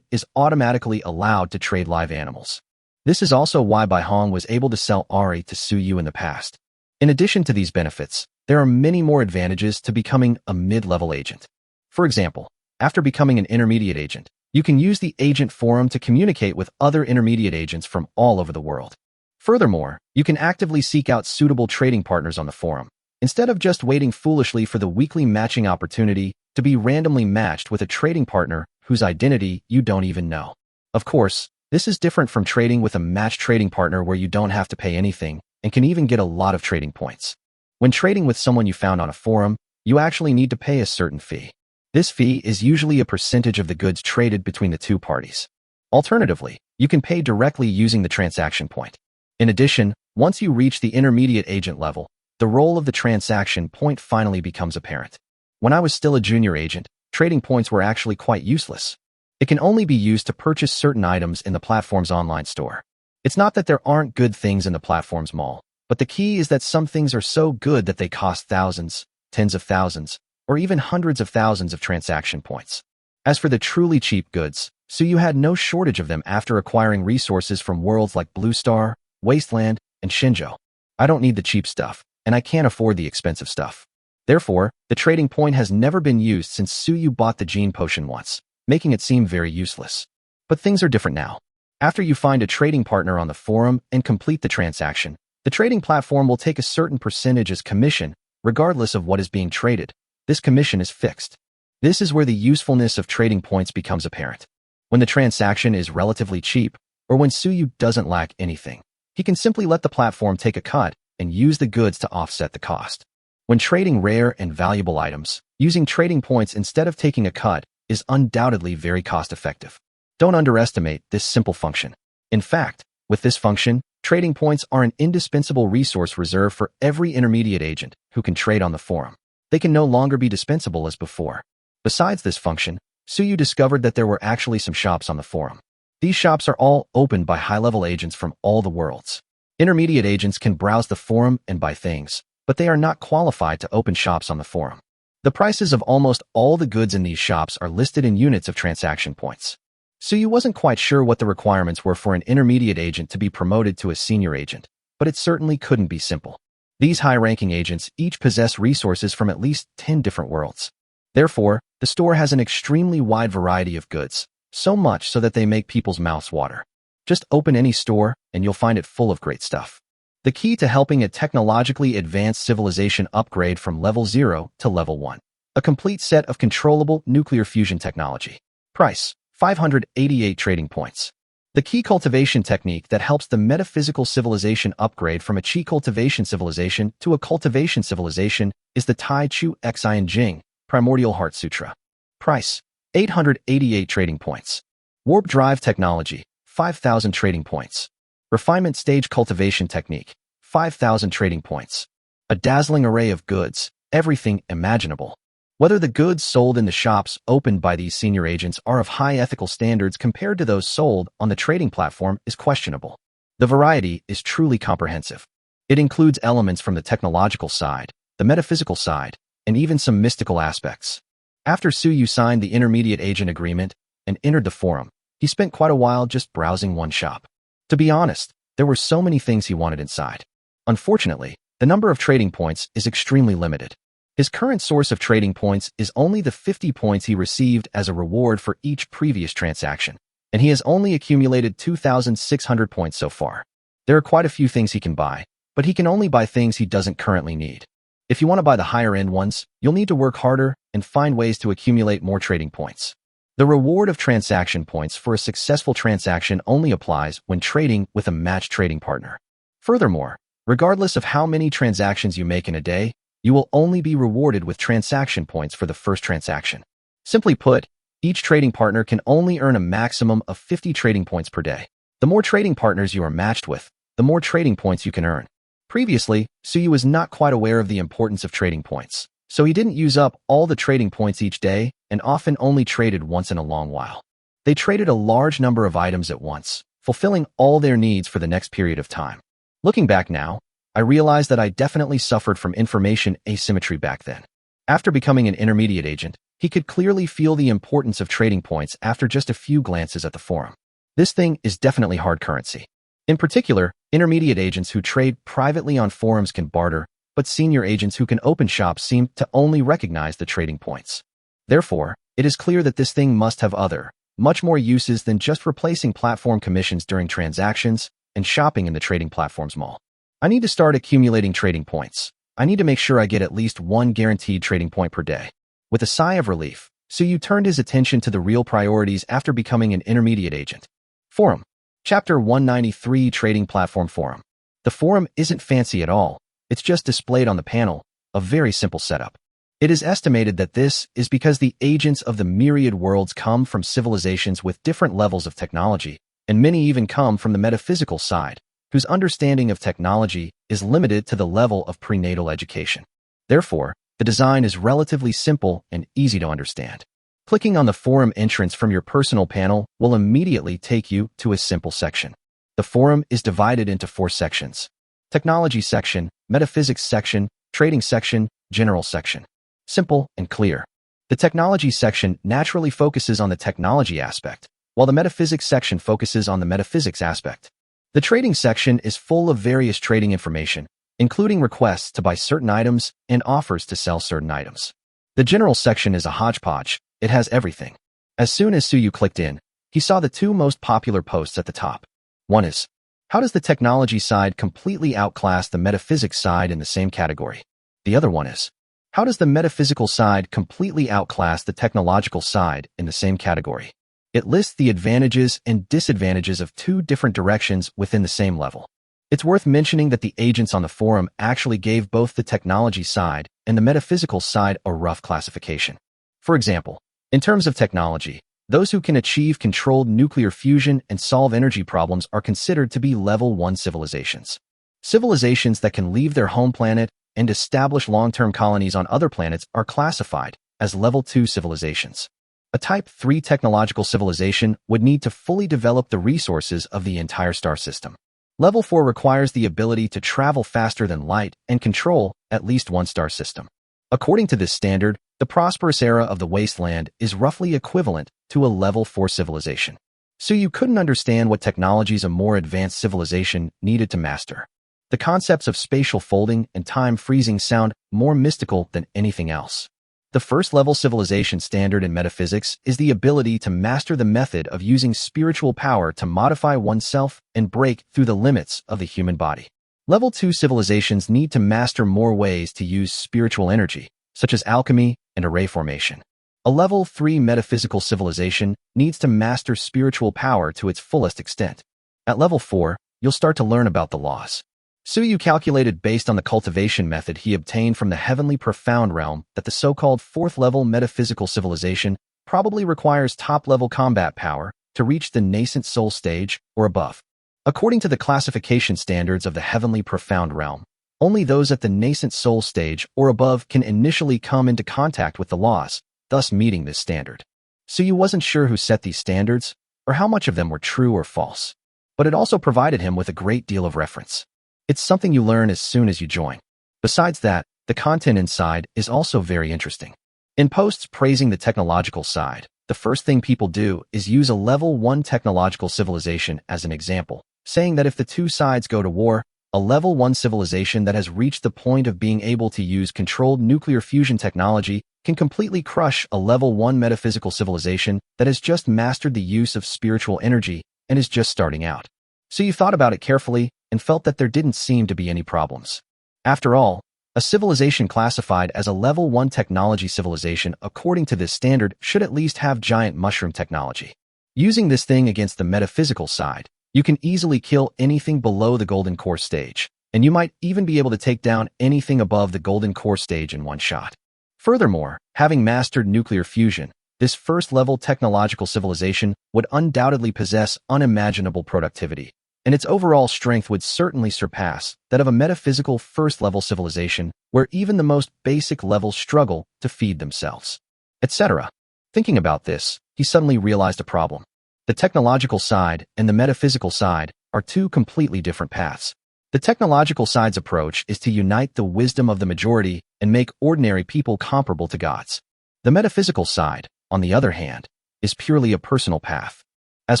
is automatically allowed to trade live animals. This is also why Bai Hong was able to sell Ari to Suyu in the past. In addition to these benefits, there are many more advantages to becoming a mid-level agent. For example, after becoming an intermediate agent, you can use the agent forum to communicate with other intermediate agents from all over the world. Furthermore, you can actively seek out suitable trading partners on the forum, instead of just waiting foolishly for the weekly matching opportunity to be randomly matched with a trading partner whose identity you don't even know. Of course, this is different from trading with a matched trading partner where you don't have to pay anything and can even get a lot of trading points. When trading with someone you found on a forum, you actually need to pay a certain fee. This fee is usually a percentage of the goods traded between the two parties. Alternatively, you can pay directly using the transaction point. In addition, once you reach the intermediate agent level, the role of the transaction point finally becomes apparent. When I was still a junior agent, trading points were actually quite useless. It can only be used to purchase certain items in the platform's online store. It's not that there aren't good things in the platform's mall, but the key is that some things are so good that they cost thousands, tens of thousands, or even hundreds of thousands of transaction points. As for the truly cheap goods, Suyu had no shortage of them after acquiring resources from worlds like Blue Star, Wasteland, and Shenzhou. I don't need the cheap stuff, and I can't afford the expensive stuff. Therefore, the trading point has never been used since Suyu bought the gene potion once, making it seem very useless. But things are different now. After you find a trading partner on the forum and complete the transaction, the trading platform will take a certain percentage as commission, regardless of what is being traded. This commission is fixed. This is where the usefulness of trading points becomes apparent. When the transaction is relatively cheap, or when Suyu doesn't lack anything, he can simply let the platform take a cut and use the goods to offset the cost. When trading rare and valuable items, using trading points instead of taking a cut is undoubtedly very cost-effective. Don't underestimate this simple function. In fact, with this function, trading points are an indispensable resource reserved for every intermediate agent who can trade on the forum. They can no longer be dispensable as before. Besides this function, Suyu discovered that there were actually some shops on the forum. These shops are all opened by high-level agents from all the worlds. Intermediate agents can browse the forum and buy things, but they are not qualified to open shops on the forum. The prices of almost all the goods in these shops are listed in units of transaction points. Suyu wasn't quite sure what the requirements were for an intermediate agent to be promoted to a senior agent, but it certainly couldn't be simple. These high-ranking agents each possess resources from at least 10 different worlds. Therefore, the store has an extremely wide variety of goods, so much so that they make people's mouths water. Just open any store, and you'll find it full of great stuff. The key to helping a technologically advanced civilization upgrade from level 0 to level 1. A complete set of controllable nuclear fusion technology. Price: 588 trading points. The key cultivation technique that helps the metaphysical civilization upgrade from a chi cultivation civilization to a cultivation civilization is the Tai Chu Xian Jing Primordial Heart Sutra. Price: 888 trading points. Warp drive technology: 5,000 trading points. Refinement stage cultivation technique: 5,000 trading points. A dazzling array of goods, everything imaginable. Whether the goods sold in the shops opened by these senior agents are of high ethical standards compared to those sold on the trading platform is questionable. The variety is truly comprehensive. It includes elements from the technological side, the metaphysical side, and even some mystical aspects. After Suyu signed the intermediate agent agreement and entered the forum, he spent quite a while just browsing one shop. To be honest, there were so many things he wanted inside. Unfortunately, the number of trading points is extremely limited. His current source of trading points is only the 50 points he received as a reward for each previous transaction, and he has only accumulated 2,600 points so far. There are quite a few things he can buy, but he can only buy things he doesn't currently need. If you want to buy the higher-end ones, you'll need to work harder and find ways to accumulate more trading points. The reward of transaction points for a successful transaction only applies when trading with a matched trading partner. Furthermore, regardless of how many transactions you make in a day, you will only be rewarded with transaction points for the first transaction. Simply put, each trading partner can only earn a maximum of 50 trading points per day. The more trading partners you are matched with, the more trading points you can earn. Previously, Suyu was not quite aware of the importance of trading points, so he didn't use up all the trading points each day and often only traded once in a long while. They traded a large number of items at once, fulfilling all their needs for the next period of time. Looking back now, I realized that I definitely suffered from information asymmetry back then. After becoming an intermediate agent, he could clearly feel the importance of trading points after just a few glances at the forum. This thing is definitely hard currency. In particular, intermediate agents who trade privately on forums can barter, but senior agents who can open shops seem to only recognize the trading points. Therefore, it is clear that this thing must have other, much more uses than just replacing platform commissions during transactions and shopping in the trading platform's mall. I need to start accumulating trading points. I need to make sure I get at least one guaranteed trading point per day. With a sigh of relief, Suyu turned his attention to the real priorities after becoming an intermediate agent. Forum. Chapter 193 Trading Platform Forum. The forum isn't fancy at all. It's just displayed on the panel, a very simple setup. It is estimated that this is because the agents of the myriad worlds come from civilizations with different levels of technology, and many even come from the metaphysical side, whose understanding of technology is limited to the level of prenatal education. Therefore, the design is relatively simple and easy to understand. Clicking on the forum entrance from your personal panel will immediately take you to a simple section. The forum is divided into 4 sections: Technology section, Metaphysics section, Trading section, General section. Simple and clear. The Technology section naturally focuses on the technology aspect, while the Metaphysics section focuses on the metaphysics aspect. The Trading section is full of various trading information, including requests to buy certain items and offers to sell certain items. The General section is a hodgepodge. It has everything. As soon as Suyu clicked in, he saw the 2 most popular posts at the top. One is, how does the technology side completely outclass the metaphysics side in the same category? The other one is, how does the metaphysical side completely outclass the technological side in the same category? It lists the advantages and disadvantages of 2 different directions within the same level. It's worth mentioning that the agents on the forum actually gave both the technology side and the metaphysical side a rough classification. For example, in terms of technology, those who can achieve controlled nuclear fusion and solve energy problems are considered to be level 1 civilizations. Civilizations that can leave their home planet and establish long-term colonies on other planets are classified as level 2 civilizations. A Type 3 technological civilization would need to fully develop the resources of the entire star system. Level 4 requires the ability to travel faster than light and control at least one star system. According to this standard, the prosperous era of the wasteland is roughly equivalent to a level 4 civilization. Suyu couldn't understand what technologies a more advanced civilization needed to master. The concepts of spatial folding and time freezing sound more mystical than anything else. The first-level civilization standard in metaphysics is the ability to master the method of using spiritual power to modify oneself and break through the limits of the human body. Level 2 civilizations need to master more ways to use spiritual energy, such as alchemy and array formation. A level 3 metaphysical civilization needs to master spiritual power to its fullest extent. At level 4, you'll start to learn about the laws. Suyu calculated based on the cultivation method he obtained from the heavenly profound realm that the so-called 4th-level metaphysical civilization probably requires top-level combat power to reach the nascent soul stage or above. According to the classification standards of the heavenly profound realm, only those at the nascent soul stage or above can initially come into contact with the laws, thus meeting this standard. Suyu wasn't sure who set these standards or how much of them were true or false, but it also provided him with a great deal of reference. It's something you learn as soon as you join. Besides that, the content inside is also very interesting. In posts praising the technological side, the first thing people do is use a level 1 technological civilization as an example, saying that if the two sides go to war, a level 1 civilization that has reached the point of being able to use controlled nuclear fusion technology can completely crush a level 1 metaphysical civilization that has just mastered the use of spiritual energy and is just starting out. So you thought about it carefully and felt that there didn't seem to be any problems. After all, a civilization classified as a level 1 technology civilization according to this standard should at least have giant mushroom technology. Using this thing against the metaphysical side, you can easily kill anything below the golden core stage, and you might even be able to take down anything above the golden core stage in one shot. Furthermore, having mastered nuclear fusion, this first-level technological civilization would undoubtedly possess unimaginable productivity, and its overall strength would certainly surpass that of a metaphysical first-level civilization where even the most basic levels struggle to feed themselves, etc. Thinking about this, he suddenly realized a problem. The technological side and the metaphysical side are two completely different paths. The technological side's approach is to unite the wisdom of the majority and make ordinary people comparable to gods. The metaphysical side, on the other hand, is purely a personal path. As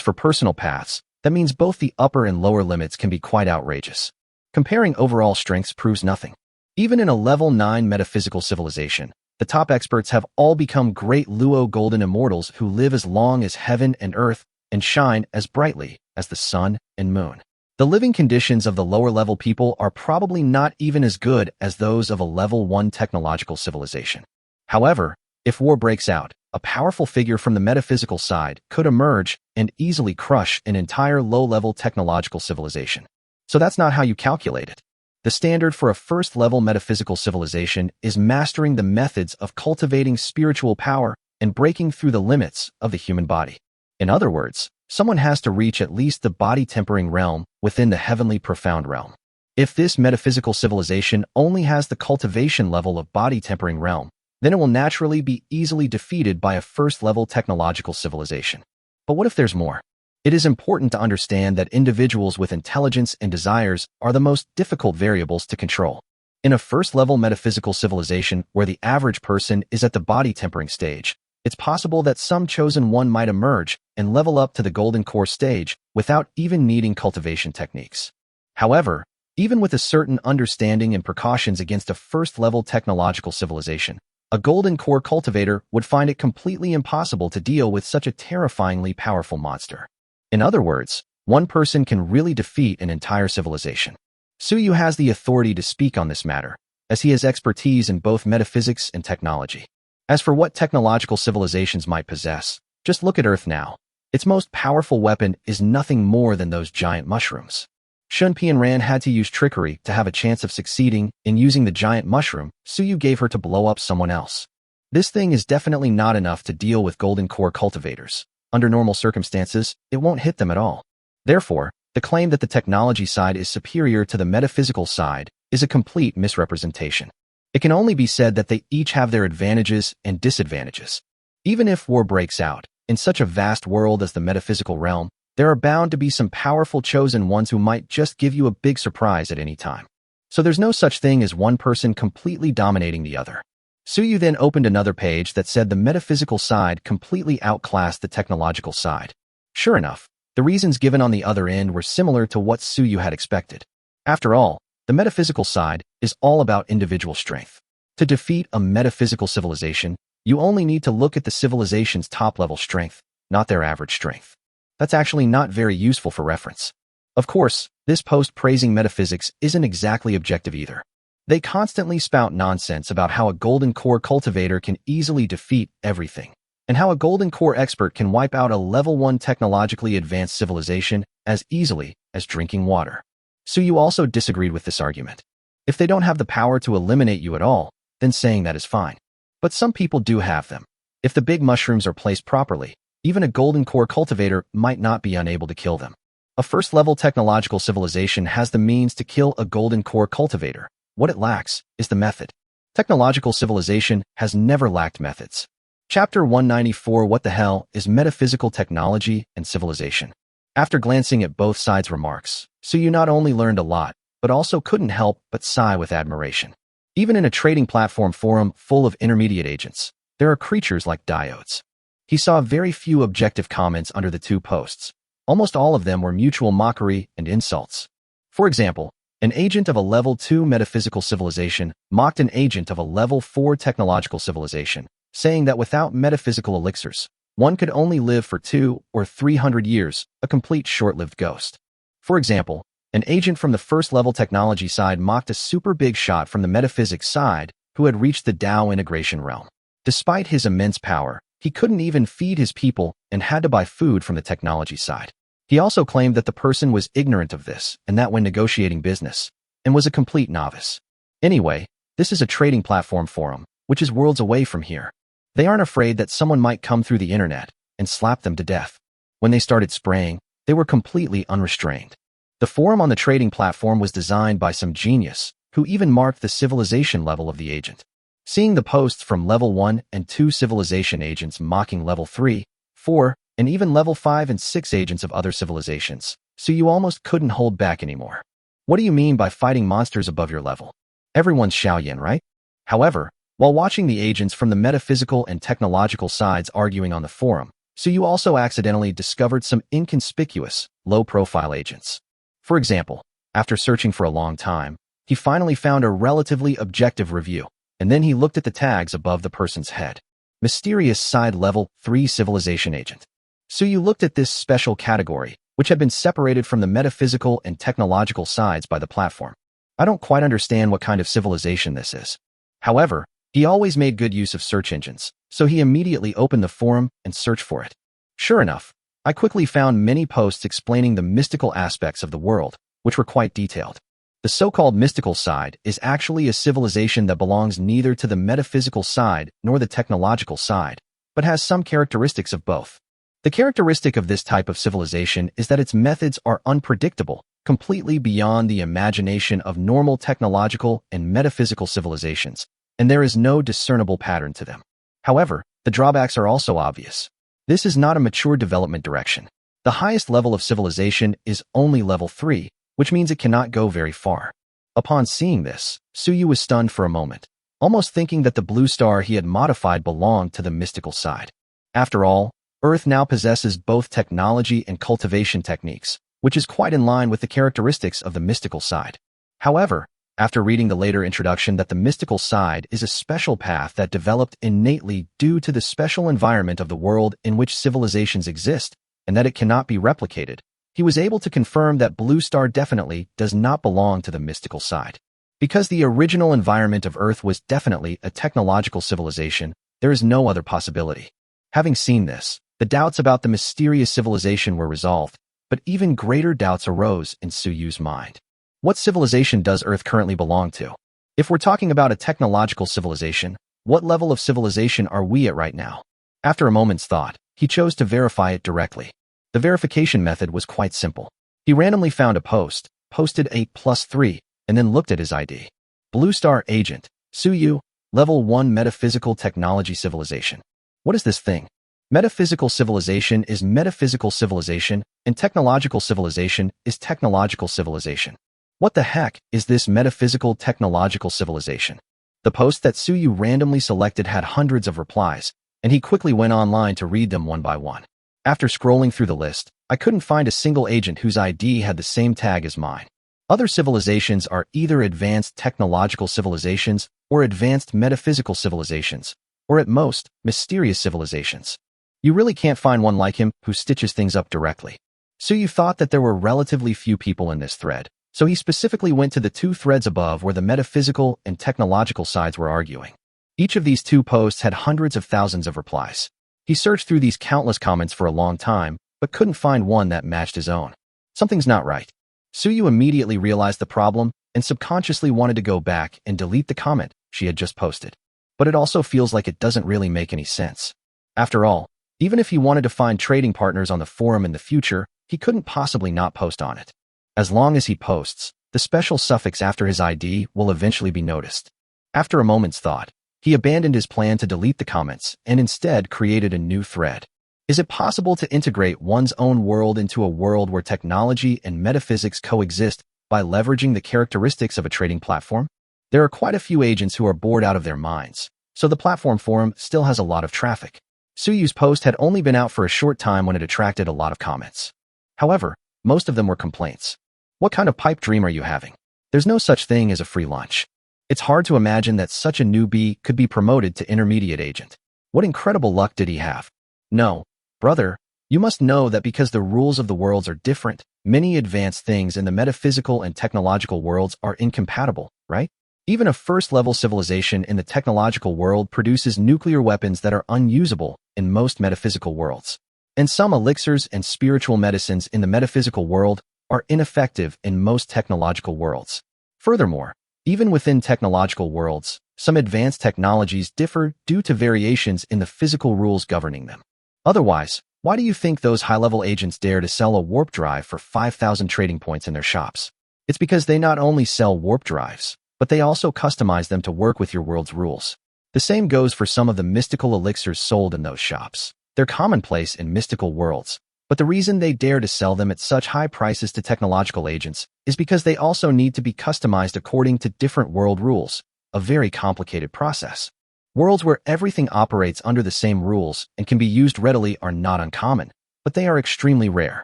for personal paths, that means both the upper and lower limits can be quite outrageous. Comparing overall strengths proves nothing. Even in a level 9 metaphysical civilization, the top experts have all become great Luo golden immortals who live as long as heaven and earth and shine as brightly as the sun and moon. The living conditions of the lower-level people are probably not even as good as those of a level 1 technological civilization. However, if war breaks out, a powerful figure from the metaphysical side could emerge and easily crush an entire low-level technological civilization. So that's not how you calculate it. The standard for a first-level metaphysical civilization is mastering the methods of cultivating spiritual power and breaking through the limits of the human body. In other words, someone has to reach at least the body-tempering realm within the heavenly profound realm. If this metaphysical civilization only has the cultivation level of body-tempering realm, then it will naturally be easily defeated by a first-level technological civilization. But what if there's more? It is important to understand that individuals with intelligence and desires are the most difficult variables to control. In a first-level metaphysical civilization where the average person is at the body-tempering stage, it's possible that some chosen one might emerge and level up to the golden core stage without even needing cultivation techniques. However, even with a certain understanding and precautions against a first-level technological civilization, a golden core cultivator would find it completely impossible to deal with such a terrifyingly powerful monster. In other words, one person can really defeat an entire civilization. Suyu has the authority to speak on this matter, as he has expertise in both metaphysics and technology. As for what technological civilizations might possess, just look at Earth now. Its most powerful weapon is nothing more than those giant mushrooms. Shun Pianran had to use trickery to have a chance of succeeding in using the giant mushroom Suyu gave her to blow up someone else. This thing is definitely not enough to deal with golden core cultivators. Under normal circumstances, it won't hit them at all. Therefore, the claim that the technology side is superior to the metaphysical side is a complete misrepresentation. It can only be said that they each have their advantages and disadvantages. Even if war breaks out, in such a vast world as the metaphysical realm, there are bound to be some powerful chosen ones who might just give you a big surprise at any time. So there's no such thing as one person completely dominating the other. Suyu then opened another page that said the metaphysical side completely outclassed the technological side. Sure enough, The reasons given on the other end were similar to what Suyu had expected. After all, the metaphysical side is all about individual strength. To defeat a metaphysical civilization, you only need to look at the civilization's top-level strength, not their average strength. That's actually not very useful for reference. Of course, this post praising metaphysics isn't exactly objective either. They constantly spout nonsense about how a golden core cultivator can easily defeat everything, and how a golden core expert can wipe out a level 1 technologically advanced civilization as easily as drinking water. Suyu also disagreed with this argument. If they don't have the power to eliminate you at all, then saying that is fine. But some people do have them. If the big mushrooms are placed properly, even a golden core cultivator might not be unable to kill them. A first-level technological civilization has the means to kill a golden core cultivator. What it lacks is the method. Technological civilization has never lacked methods. Chapter 194 What the hell is metaphysical technology and civilization? After glancing at both sides' remarks, Suyu not only learned a lot, but also couldn't help but sigh with admiration. Even in a trading platform forum full of intermediate agents, there are creatures like diodes. He saw very few objective comments under the two posts. Almost all of them were mutual mockery and insults. For example, an agent of a level 2 metaphysical civilization mocked an agent of a level 4 technological civilization, saying that without metaphysical elixirs, one could only live for 200 or 300 years, a complete short-lived ghost. For example, an agent from the first-level technology side mocked a super big shot from the metaphysics side who had reached the Tao integration realm. Despite his immense power, he couldn't even feed his people and had to buy food from the technology side. He also claimed that the person was ignorant of this and that when negotiating business, and was a complete novice. Anyway, this is a trading platform forum, which is worlds away from here. They aren't afraid that someone might come through the internet and slap them to death. When they started spraying, they were completely unrestrained. The forum on the trading platform was designed by some genius who even marked the civilization level of the agent. Seeing the posts from level 1 and 2 civilization agents mocking level 3, 4, and even level 5 and 6 agents of other civilizations, so you almost couldn't hold back anymore. What do you mean by fighting monsters above your level? Everyone's Xiaoyan, right? However, while watching the agents from the metaphysical and technological sides arguing on the forum, so you also accidentally discovered some inconspicuous, low-profile agents. For example, after searching for a long time, he finally found a relatively objective review, and then he looked at the tags above the person's head. Mysterious side level 3 civilization agent. So you looked at this special category, which had been separated from the metaphysical and technological sides by the platform. I don't quite understand what kind of civilization this is. However, he always made good use of search engines, so he immediately opened the forum and searched for it. Sure enough, I quickly found many posts explaining the mystical aspects of the world, which were quite detailed. The so-called mystical side is actually a civilization that belongs neither to the metaphysical side nor the technological side, but has some characteristics of both. The characteristic of this type of civilization is that its methods are unpredictable, completely beyond the imagination of normal technological and metaphysical civilizations, and there is no discernible pattern to them. However, the drawbacks are also obvious. This is not a mature development direction. The highest level of civilization is only level 3, which means it cannot go very far. Upon seeing this, Suyu was stunned for a moment, almost thinking that the blue star he had modified belonged to the mystical side. After all, Earth now possesses both technology and cultivation techniques, which is quite in line with the characteristics of the mystical side. However, after reading the later introduction that the mystical side is a special path that developed innately due to the special environment of the world in which civilizations exist, and that it cannot be replicated, he was able to confirm that Blue Star definitely does not belong to the mystical side. Because the original environment of Earth was definitely a technological civilization, there is no other possibility. Having seen this, the doubts about the mysterious civilization were resolved, but even greater doubts arose in Suyu's mind. What civilization does Earth currently belong to? If we're talking about a technological civilization, what level of civilization are we at right now? After a moment's thought, he chose to verify it directly. The verification method was quite simple. He randomly found a post, posted a +3, and then looked at his ID. Blue Star Agent, Suyu, Level 1 Metaphysical Technology Civilization. What is this thing? Metaphysical civilization is metaphysical civilization, and technological civilization is technological civilization. What the heck is this metaphysical technological civilization? The post that Suyu randomly selected had hundreds of replies, and he quickly went online to read them one by one. After scrolling through the list, I couldn't find a single agent whose ID had the same tag as mine. Other civilizations are either advanced technological civilizations or advanced metaphysical civilizations, or at most, mysterious civilizations. You really can't find one like him who stitches things up directly. So you thought that there were relatively few people in this thread, so he specifically went to the two threads above where the metaphysical and technological sides were arguing. Each of these two posts had hundreds of thousands of replies. He searched through these countless comments for a long time, but couldn't find one that matched his own. Something's not right. Suyu immediately realized the problem and subconsciously wanted to go back and delete the comment she had just posted. But it also feels like it doesn't really make any sense. After all, even if he wanted to find trading partners on the forum in the future, he couldn't possibly not post on it. As long as he posts, the special suffix after his ID will eventually be noticed. After a moment's thought, he abandoned his plan to delete the comments and instead created a new thread. Is it possible to integrate one's own world into a world where technology and metaphysics coexist by leveraging the characteristics of a trading platform? There are quite a few agents who are bored out of their minds, so the platform forum still has a lot of traffic. Suyu's post had only been out for a short time when it attracted a lot of comments. However, most of them were complaints. What kind of pipe dream are you having? There's no such thing as a free lunch. It's hard to imagine that such a newbie could be promoted to intermediate agent. What incredible luck did he have? No, brother, you must know that because the rules of the worlds are different, many advanced things in the metaphysical and technological worlds are incompatible, right? Even a first-level civilization in the technological world produces nuclear weapons that are unusable in most metaphysical worlds. And some elixirs and spiritual medicines in the metaphysical world are ineffective in most technological worlds. Furthermore, even within technological worlds, some advanced technologies differ due to variations in the physical rules governing them. Otherwise, why do you think those high-level agents dare to sell a warp drive for 5,000 trading points in their shops? It's because they not only sell warp drives, but they also customize them to work with your world's rules. The same goes for some of the mystical elixirs sold in those shops. They're commonplace in mystical worlds, but the reason they dare to sell them at such high prices to technological agents is because they also need to be customized according to different world rules, a very complicated process. Worlds where everything operates under the same rules and can be used readily are not uncommon, but they are extremely rare.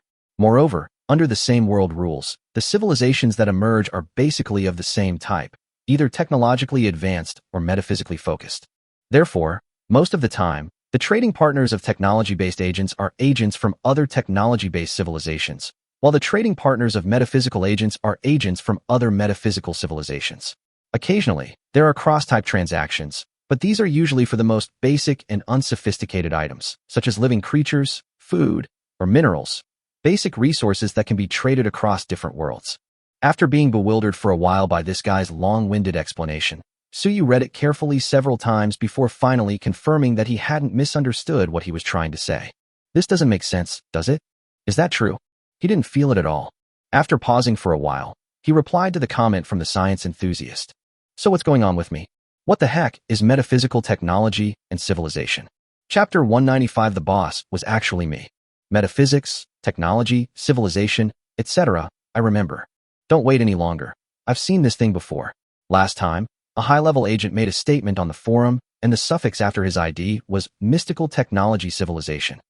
Moreover, under the same world rules, the civilizations that emerge are basically of the same type, either technologically advanced or metaphysically focused. Therefore, most of the time, the trading partners of technology-based agents are agents from other technology-based civilizations, while the trading partners of metaphysical agents are agents from other metaphysical civilizations. Occasionally, there are cross-type transactions, but these are usually for the most basic and unsophisticated items, such as living creatures, food, or minerals, basic resources that can be traded across different worlds. After being bewildered for a while by this guy's long-winded explanation, Suyu read it carefully several times before finally confirming that he hadn't misunderstood what he was trying to say. This doesn't make sense, does it? Is that true? He didn't feel it at all. After pausing for a while, he replied to the comment from the science enthusiast. So what's going on with me? What the heck is metaphysical technology and civilization? Chapter 195 The Boss was actually me. Metaphysics, technology, civilization, etc. I remember. Don't wait any longer. I've seen this thing before. Last time, a high-level agent made a statement on the forum, and the suffix after his ID was mystical technology civilization.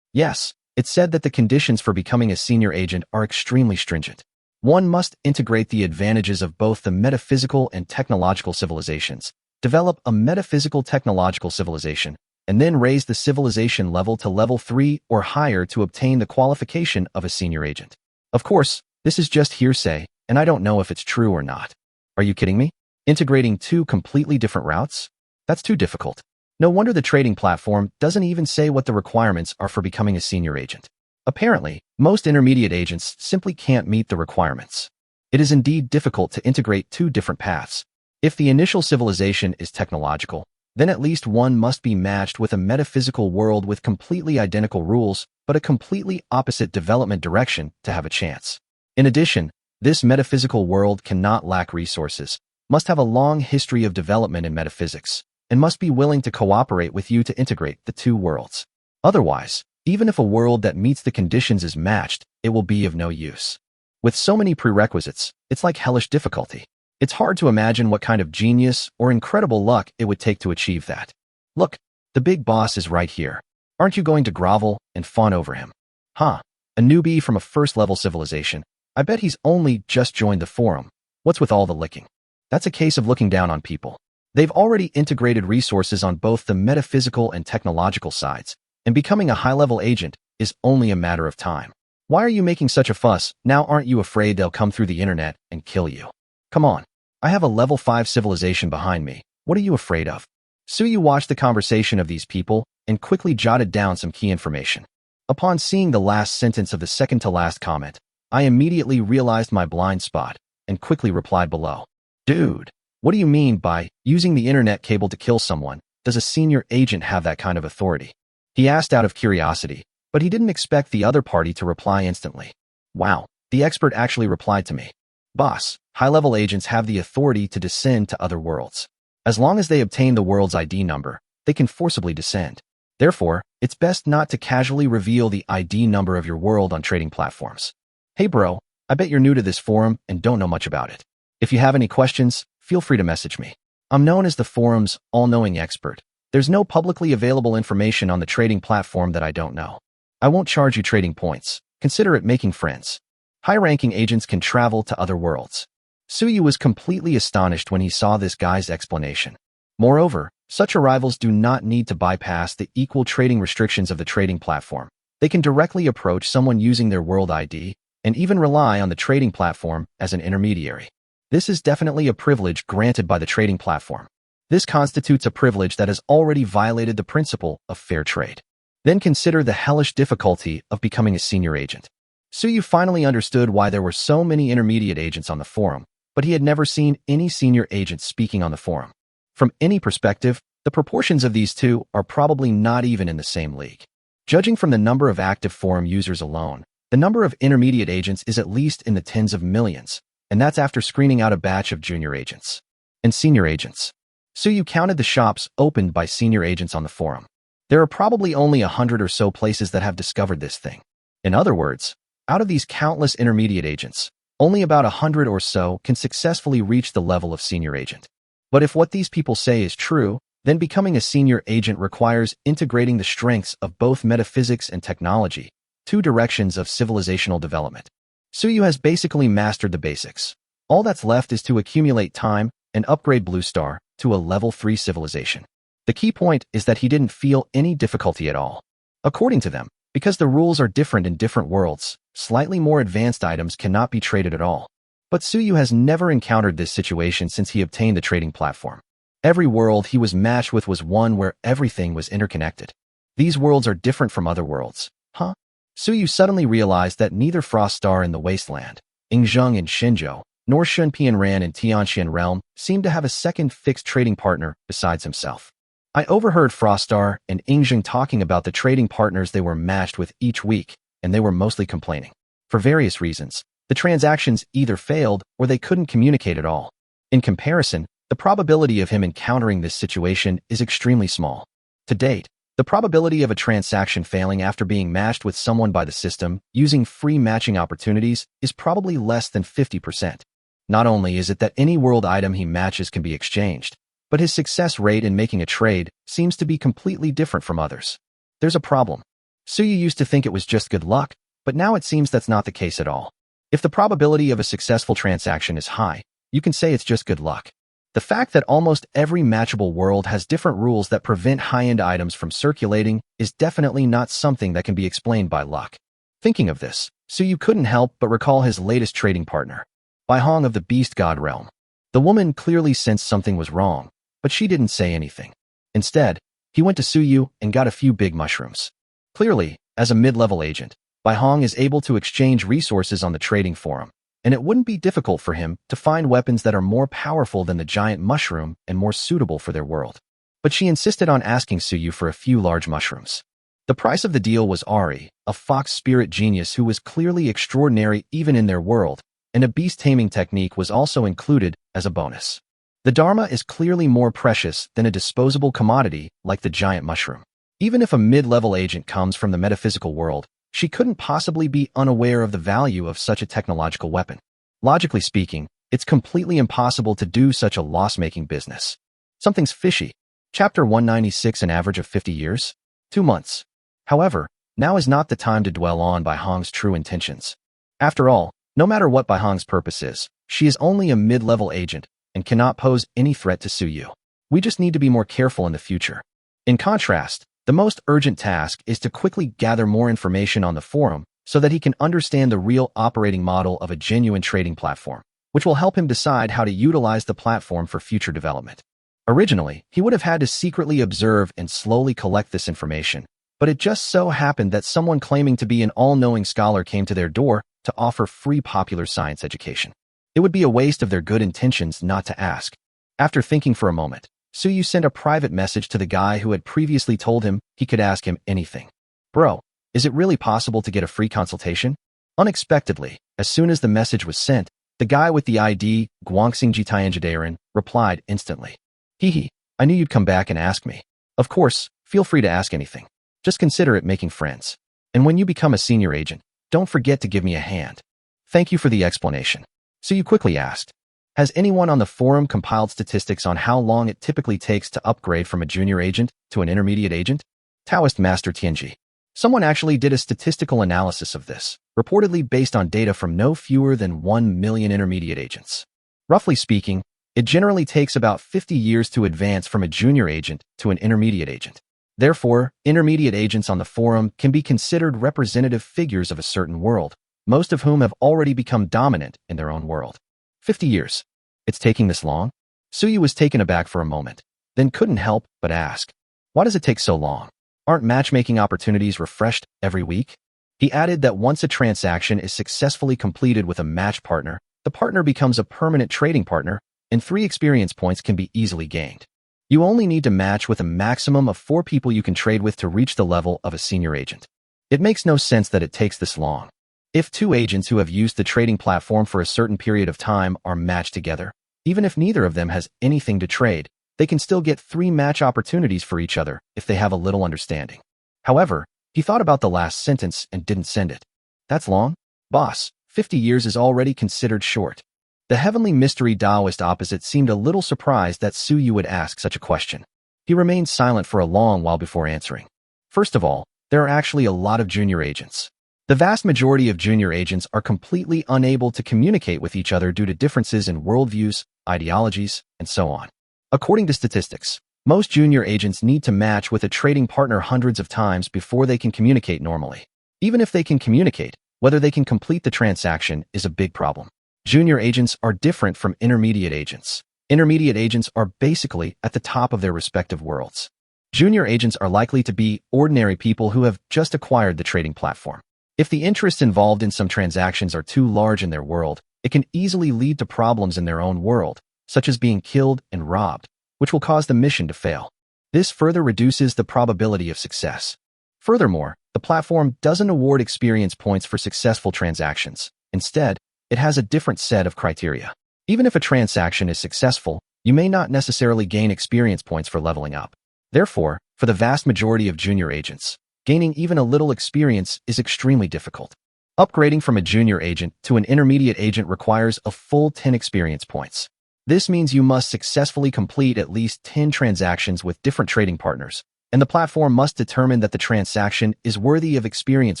Yes, it said that the conditions for becoming a senior agent are extremely stringent. One must integrate the advantages of both the metaphysical and technological civilizations, develop a metaphysical technological civilization, and then raise the civilization level to level 3 or higher to obtain the qualification of a senior agent. Of course, this is just hearsay, and I don't know if it's true or not. Are you kidding me? Integrating two completely different routes? That's too difficult. No wonder the trading platform doesn't even say what the requirements are for becoming a senior agent. Apparently, most intermediate agents simply can't meet the requirements. It is indeed difficult to integrate two different paths. If the initial civilization is technological, then at least one must be matched with a metaphysical world with completely identical rules, but a completely opposite development direction to have a chance. In addition, this metaphysical world cannot lack resources, must have a long history of development in metaphysics, and must be willing to cooperate with you to integrate the two worlds. Otherwise, even if a world that meets the conditions is matched, it will be of no use. With so many prerequisites, it's like hellish difficulty. It's hard to imagine what kind of genius or incredible luck it would take to achieve that. Look, the big boss is right here. Aren't you going to grovel and fawn over him? Huh? A newbie from a first-level civilization. I bet he's only just joined the forum. What's with all the licking? That's a case of looking down on people. They've already integrated resources on both the metaphysical and technological sides, and becoming a high-level agent is only a matter of time. Why are you making such a fuss? Now aren't you afraid they'll come through the internet and kill you? Come on. I have a level 5 civilization behind me. What are you afraid of? Suyu watched the conversation of these people and quickly jotted down some key information. Upon seeing the last sentence of the second-to-last comment, I immediately realized my blind spot and quickly replied below. Dude, what do you mean by using the internet cable to kill someone? Does a senior agent have that kind of authority? He asked out of curiosity, but he didn't expect the other party to reply instantly. Wow, the expert actually replied to me. Boss, high-level agents have the authority to descend to other worlds. As long as they obtain the world's ID number, they can forcibly descend. Therefore, it's best not to casually reveal the ID number of your world on trading platforms. Hey bro, I bet you're new to this forum and don't know much about it. If you have any questions, feel free to message me. I'm known as the forum's all-knowing expert. There's no publicly available information on the trading platform that I don't know. I won't charge you trading points. Consider it making friends. High-ranking agents can travel to other worlds. Suyu was completely astonished when he saw this guy's explanation. Moreover, such arrivals do not need to bypass the equal trading restrictions of the trading platform. They can directly approach someone using their world ID and even rely on the trading platform as an intermediary. This is definitely a privilege granted by the trading platform. This constitutes a privilege that has already violated the principle of fair trade. Then consider the hellish difficulty of becoming a senior agent. Suyu finally understood why there were so many intermediate agents on the forum, but he had never seen any senior agents speaking on the forum. From any perspective, the proportions of these two are probably not even in the same league. Judging from the number of active forum users alone, the number of intermediate agents is at least in the tens of millions, and that's after screening out a batch of junior agents and senior agents. Suyu counted the shops opened by senior agents on the forum. There are probably only 100 or so places that have discovered this thing. In other words, out of these countless intermediate agents, only about 100 or so can successfully reach the level of senior agent. But if what these people say is true, then becoming a senior agent requires integrating the strengths of both metaphysics and technology, two directions of civilizational development. Suyu has basically mastered the basics. All that's left is to accumulate time and upgrade Blue Star to a level 3 civilization. The key point is that he didn't feel any difficulty at all. According to them, because the rules are different in different worlds, slightly more advanced items cannot be traded at all. But Suyu has never encountered this situation since he obtained the trading platform. Every world he was matched with was one where everything was interconnected. These worlds are different from other worlds. Huh? Suyu suddenly realized that neither Frost Star in the Wasteland, Yingzheng in Shenzhou, nor Shunpianran in Tianxian Realm seemed to have a second fixed trading partner besides himself. I overheard Frost Star and Yingzheng talking about the trading partners they were matched with each week, and they were mostly complaining. For various reasons, the transactions either failed or they couldn't communicate at all. In comparison, the probability of him encountering this situation is extremely small. To date, the probability of a transaction failing after being matched with someone by the system using free matching opportunities is probably less than 50%. Not only is it that any world item he matches can be exchanged, but his success rate in making a trade seems to be completely different from others. There's a problem. Suyu used to think it was just good luck, but now it seems that's not the case at all. If the probability of a successful transaction is high, you can say it's just good luck. The fact that almost every matchable world has different rules that prevent high-end items from circulating is definitely not something that can be explained by luck. Thinking of this, Suyu couldn't help but recall his latest trading partner, Bai Hong of the Beast God realm. The woman clearly sensed something was wrong, but she didn't say anything. Instead, he went to Suyu and got a few big mushrooms. Clearly, as a mid-level agent, Bai Hong is able to exchange resources on the trading forum, and it wouldn't be difficult for him to find weapons that are more powerful than the giant mushroom and more suitable for their world. But she insisted on asking Suyu for a few large mushrooms. The price of the deal was Ari, a fox spirit genius who was clearly extraordinary even in their world, and a beast taming technique was also included as a bonus. The Dharma is clearly more precious than a disposable commodity like the giant mushroom. Even if a mid-level agent comes from the metaphysical world, she couldn't possibly be unaware of the value of such a technological weapon. Logically speaking, it's completely impossible to do such a loss-making business. Something's fishy. Chapter 196, an average of 50 years? 2 months. However, Now is not the time to dwell on Bai Hong's true intentions. After all, no matter what Bai Hong's purpose is, she is only a mid-level agent and cannot pose any threat to Suyu. We just need to be more careful in the future. In contrast, the most urgent task is to quickly gather more information on the forum so that he can understand the real operating model of a genuine trading platform, which will help him decide how to utilize the platform for future development. Originally, he would have had to secretly observe and slowly collect this information, but it just so happened that someone claiming to be an all-knowing scholar came to their door to offer free popular science education. It would be a waste of their good intentions not to ask. After thinking for a moment, Suyu sent a private message to the guy who had previously told him he could ask him anything. Bro, is it really possible to get a free consultation? Unexpectedly, as soon as the message was sent, the guy with the ID, Guangxingji Tianjadaran, replied instantly. Hehe, I knew you'd come back and ask me. Of course, feel free to ask anything. Just consider it making friends. And when you become a senior agent, don't forget to give me a hand. Thank you for the explanation. Suyu quickly asked. Has anyone on the forum compiled statistics on how long it typically takes to upgrade from a junior agent to an intermediate agent? Taoist Master Tianji. Someone actually did a statistical analysis of this, reportedly based on data from no fewer than 1 million intermediate agents. Roughly speaking, it generally takes about 50 years to advance from a junior agent to an intermediate agent. Therefore, intermediate agents on the forum can be considered representative figures of a certain world, most of whom have already become dominant in their own world. 50 years. It's taking this long? Suyu was taken aback for a moment, then couldn't help but ask, why does it take so long? Aren't matchmaking opportunities refreshed every week? He added that once a transaction is successfully completed with a match partner, the partner becomes a permanent trading partner, and 3 experience points can be easily gained. You only need to match with a maximum of 4 people you can trade with to reach the level of a senior agent. It makes no sense that it takes this long. If 2 agents who have used the trading platform for a certain period of time are matched together, even if neither of them has anything to trade, they can still get 3 match opportunities for each other if they have a little understanding. However, he thought about the last sentence and didn't send it. That's long? Boss, 50 years is already considered short. The heavenly mystery Taoist opposite seemed a little surprised that Suyu would ask such a question. He remained silent for a long while before answering. First of all, there are actually a lot of junior agents. The vast majority of junior agents are completely unable to communicate with each other due to differences in worldviews, ideologies, and so on. According to statistics, most junior agents need to match with a trading partner hundreds of times before they can communicate normally. Even if they can communicate, whether they can complete the transaction is a big problem. Junior agents are different from intermediate agents. Intermediate agents are basically at the top of their respective worlds. Junior agents are likely to be ordinary people who have just acquired the trading platform. If the interests involved in some transactions are too large in their world, it can easily lead to problems in their own world, such as being killed and robbed, which will cause the mission to fail. This further reduces the probability of success. Furthermore, the platform doesn't award experience points for successful transactions. Instead, it has a different set of criteria. Even if a transaction is successful, you may not necessarily gain experience points for leveling up. Therefore, for the vast majority of junior agents, gaining even a little experience is extremely difficult. Upgrading from a junior agent to an intermediate agent requires a full 10 experience points. This means you must successfully complete at least 10 transactions with different trading partners, and the platform must determine that the transaction is worthy of experience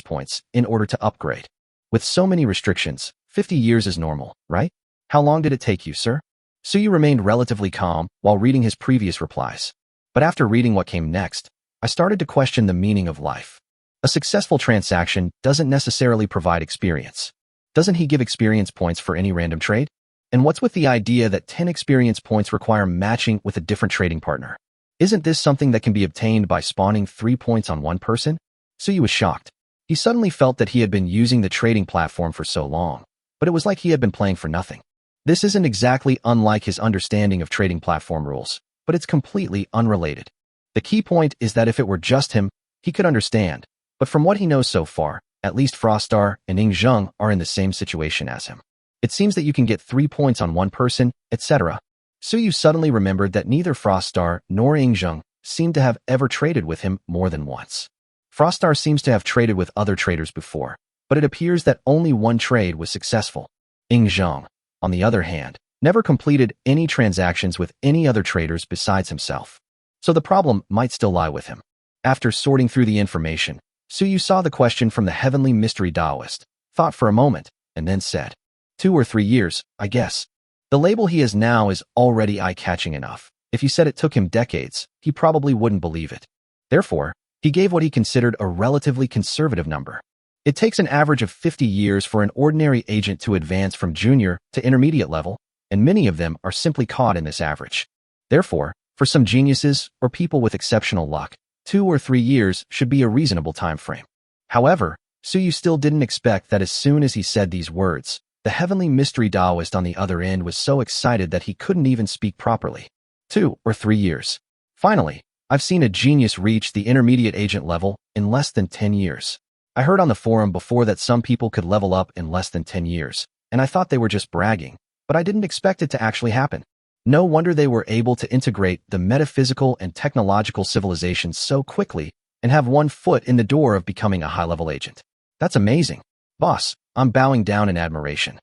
points in order to upgrade. With so many restrictions, 50 years is normal, right? How long did it take you, sir? Suyu remained relatively calm while reading his previous replies. But after reading what came next, I started to question the meaning of life. A successful transaction doesn't necessarily provide experience. Doesn't he give experience points for any random trade? And what's with the idea that 10 experience points require matching with a different trading partner? Isn't this something that can be obtained by spawning 3 points on one person? Suyu was shocked. He suddenly felt that he had been using the trading platform for so long, but it was like he had been playing for nothing. This isn't exactly unlike his understanding of trading platform rules, but it's completely unrelated. The key point is that if it were just him, he could understand, but from what he knows so far, at least Frostar and Ing Zheng are in the same situation as him. It seems that you can get 3 points on one person, etc. Suyu suddenly remembered that neither Frostar nor Ing Zheng seemed to have ever traded with him more than once. Frostar seems to have traded with other traders before, but it appears that only one trade was successful. Ing Zheng, on the other hand, never completed any transactions with any other traders besides himself. So the problem might still lie with him. After sorting through the information, Suyu saw the question from the heavenly mystery Taoist, thought for a moment, and then said, 2 or 3 years, I guess. The label he has now is already eye-catching enough. If you said it took him decades, he probably wouldn't believe it. Therefore, he gave what he considered a relatively conservative number. It takes an average of 50 years for an ordinary agent to advance from junior to intermediate level, and many of them are simply caught in this average. Therefore, for some geniuses or people with exceptional luck, 2 or 3 years should be a reasonable time frame. However, Suyu still didn't expect that as soon as he said these words, the heavenly mystery Taoist on the other end was so excited that he couldn't even speak properly. 2 or 3 years. Finally, I've seen a genius reach the intermediate agent level in less than 10 years. I heard on the forum before that some people could level up in less than 10 years, and I thought they were just bragging, but I didn't expect it to actually happen. No wonder they were able to integrate the metaphysical and technological civilizations so quickly and have one foot in the door of becoming a high-level agent. That's amazing. Boss, I'm bowing down in admiration.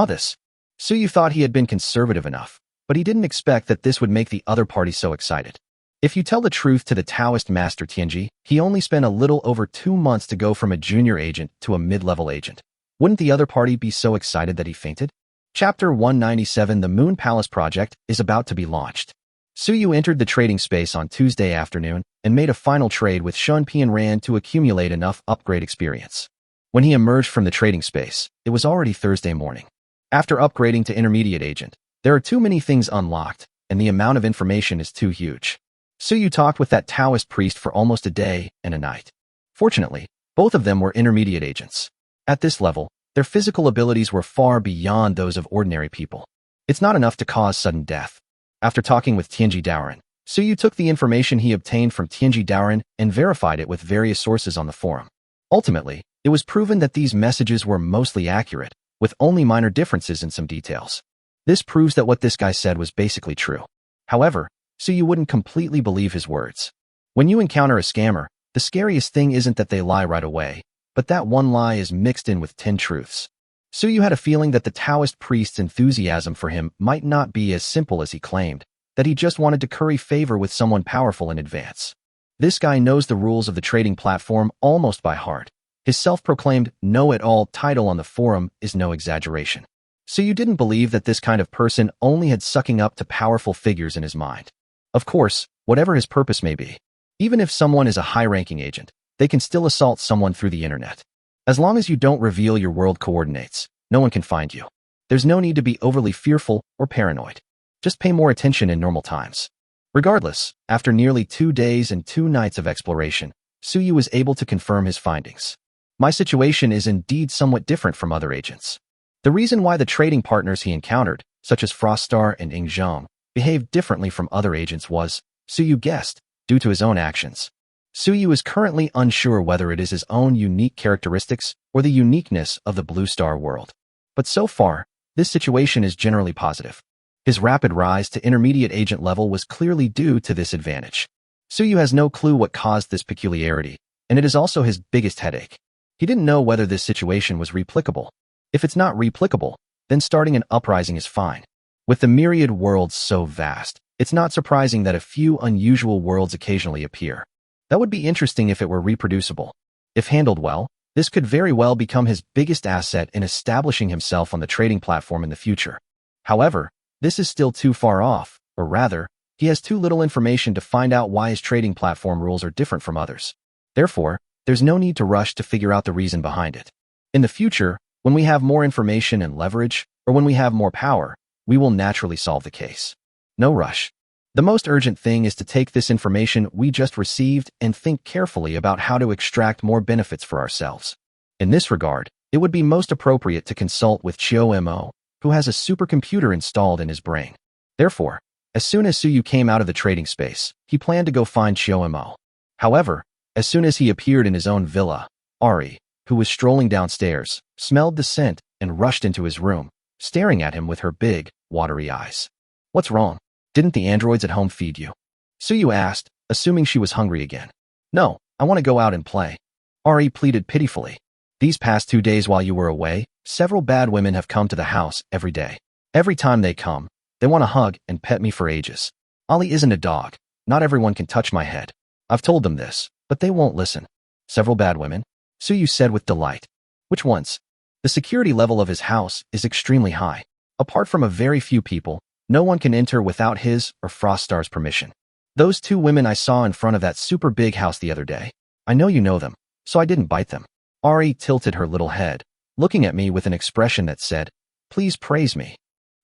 This. Suyu thought he had been conservative enough, but he didn't expect that this would make the other party so excited. If you tell the truth to the Taoist master Tianji, he only spent a little over 2 months to go from a junior agent to a mid-level agent. Wouldn't the other party be so excited that he fainted? Chapter 197 The Moon Palace Project is about to be launched. Suyu entered the trading space on Tuesday afternoon and made a final trade with Shun Pian Ran to accumulate enough upgrade experience. When he emerged from the trading space, it was already Thursday morning. After upgrading to intermediate agent, there are too many things unlocked, and the amount of information is too huge. Suyu talked with that Taoist priest for almost a day and a night. Fortunately, both of them were intermediate agents. At this level, their physical abilities were far beyond those of ordinary people. It's not enough to cause sudden death. After talking with Tianji Daoren, Suyu took the information he obtained from Tianji Daoren and verified it with various sources on the forum. Ultimately, it was proven that these messages were mostly accurate, with only minor differences in some details. This proves that what this guy said was basically true. However, Suyu wouldn't completely believe his words. When you encounter a scammer, the scariest thing isn't that they lie right away, but that one lie is mixed in with 10 truths. Suyu had a feeling that the Taoist priest's enthusiasm for him might not be as simple as he claimed, that he just wanted to curry favor with someone powerful in advance. This guy knows the rules of the trading platform almost by heart. His self-proclaimed know-it-all title on the forum is no exaggeration. Suyu didn't believe that this kind of person only had sucking up to powerful figures in his mind. Of course, whatever his purpose may be, even if someone is a high-ranking agent, they can still assault someone through the internet. As long as you don't reveal your world coordinates, no one can find you. There's no need to be overly fearful or paranoid. Just pay more attention in normal times. Regardless, after nearly 2 days and 2 nights of exploration, Suyu was able to confirm his findings. My situation is indeed somewhat different from other agents. The reason why the trading partners he encountered, such as Froststar and Ing Zhong, behaved differently from other agents was, Suyu guessed, due to his own actions. Suyu is currently unsure whether it is his own unique characteristics or the uniqueness of the Blue Star world. But so far, this situation is generally positive. His rapid rise to intermediate agent level was clearly due to this advantage. Suyu has no clue what caused this peculiarity, and it is also his biggest headache. He didn't know whether this situation was replicable. If it's not replicable, then starting an uprising is fine. With the myriad worlds so vast, it's not surprising that a few unusual worlds occasionally appear. That would be interesting if it were reproducible. If handled well, this could very well become his biggest asset in establishing himself on the trading platform in the future. However, this is still too far off, or rather, he has too little information to find out why his trading platform rules are different from others. Therefore, there's no need to rush to figure out the reason behind it. In the future, when we have more information and leverage, or when we have more power, we will naturally solve the case. No rush. The most urgent thing is to take this information we just received and think carefully about how to extract more benefits for ourselves. In this regard, it would be most appropriate to consult with Chiu Mo, who has a supercomputer installed in his brain. Therefore, as soon as Suyu came out of the trading space, he planned to go find Chiu Mo. However, as soon as he appeared in his own villa, Ari, who was strolling downstairs, smelled the scent and rushed into his room, staring at him with her big, watery eyes. What's wrong? Didn't the androids at home feed you? Suyu asked, assuming she was hungry again. No, I want to go out and play. Ari pleaded pitifully. These past 2 days while you were away, several bad women have come to the house every day. Every time they come, they want to hug and pet me for ages. Ali isn't a dog. Not everyone can touch my head. I've told them this, but they won't listen. Several bad women? Suyu said with delight. Which ones? The security level of his house is extremely high. Apart from a very few people, no one can enter without his or Froststar's permission. Those two women I saw in front of that super big house the other day. I know you know them, so I didn't bite them. Ari tilted her little head, looking at me with an expression that said, "Please praise me."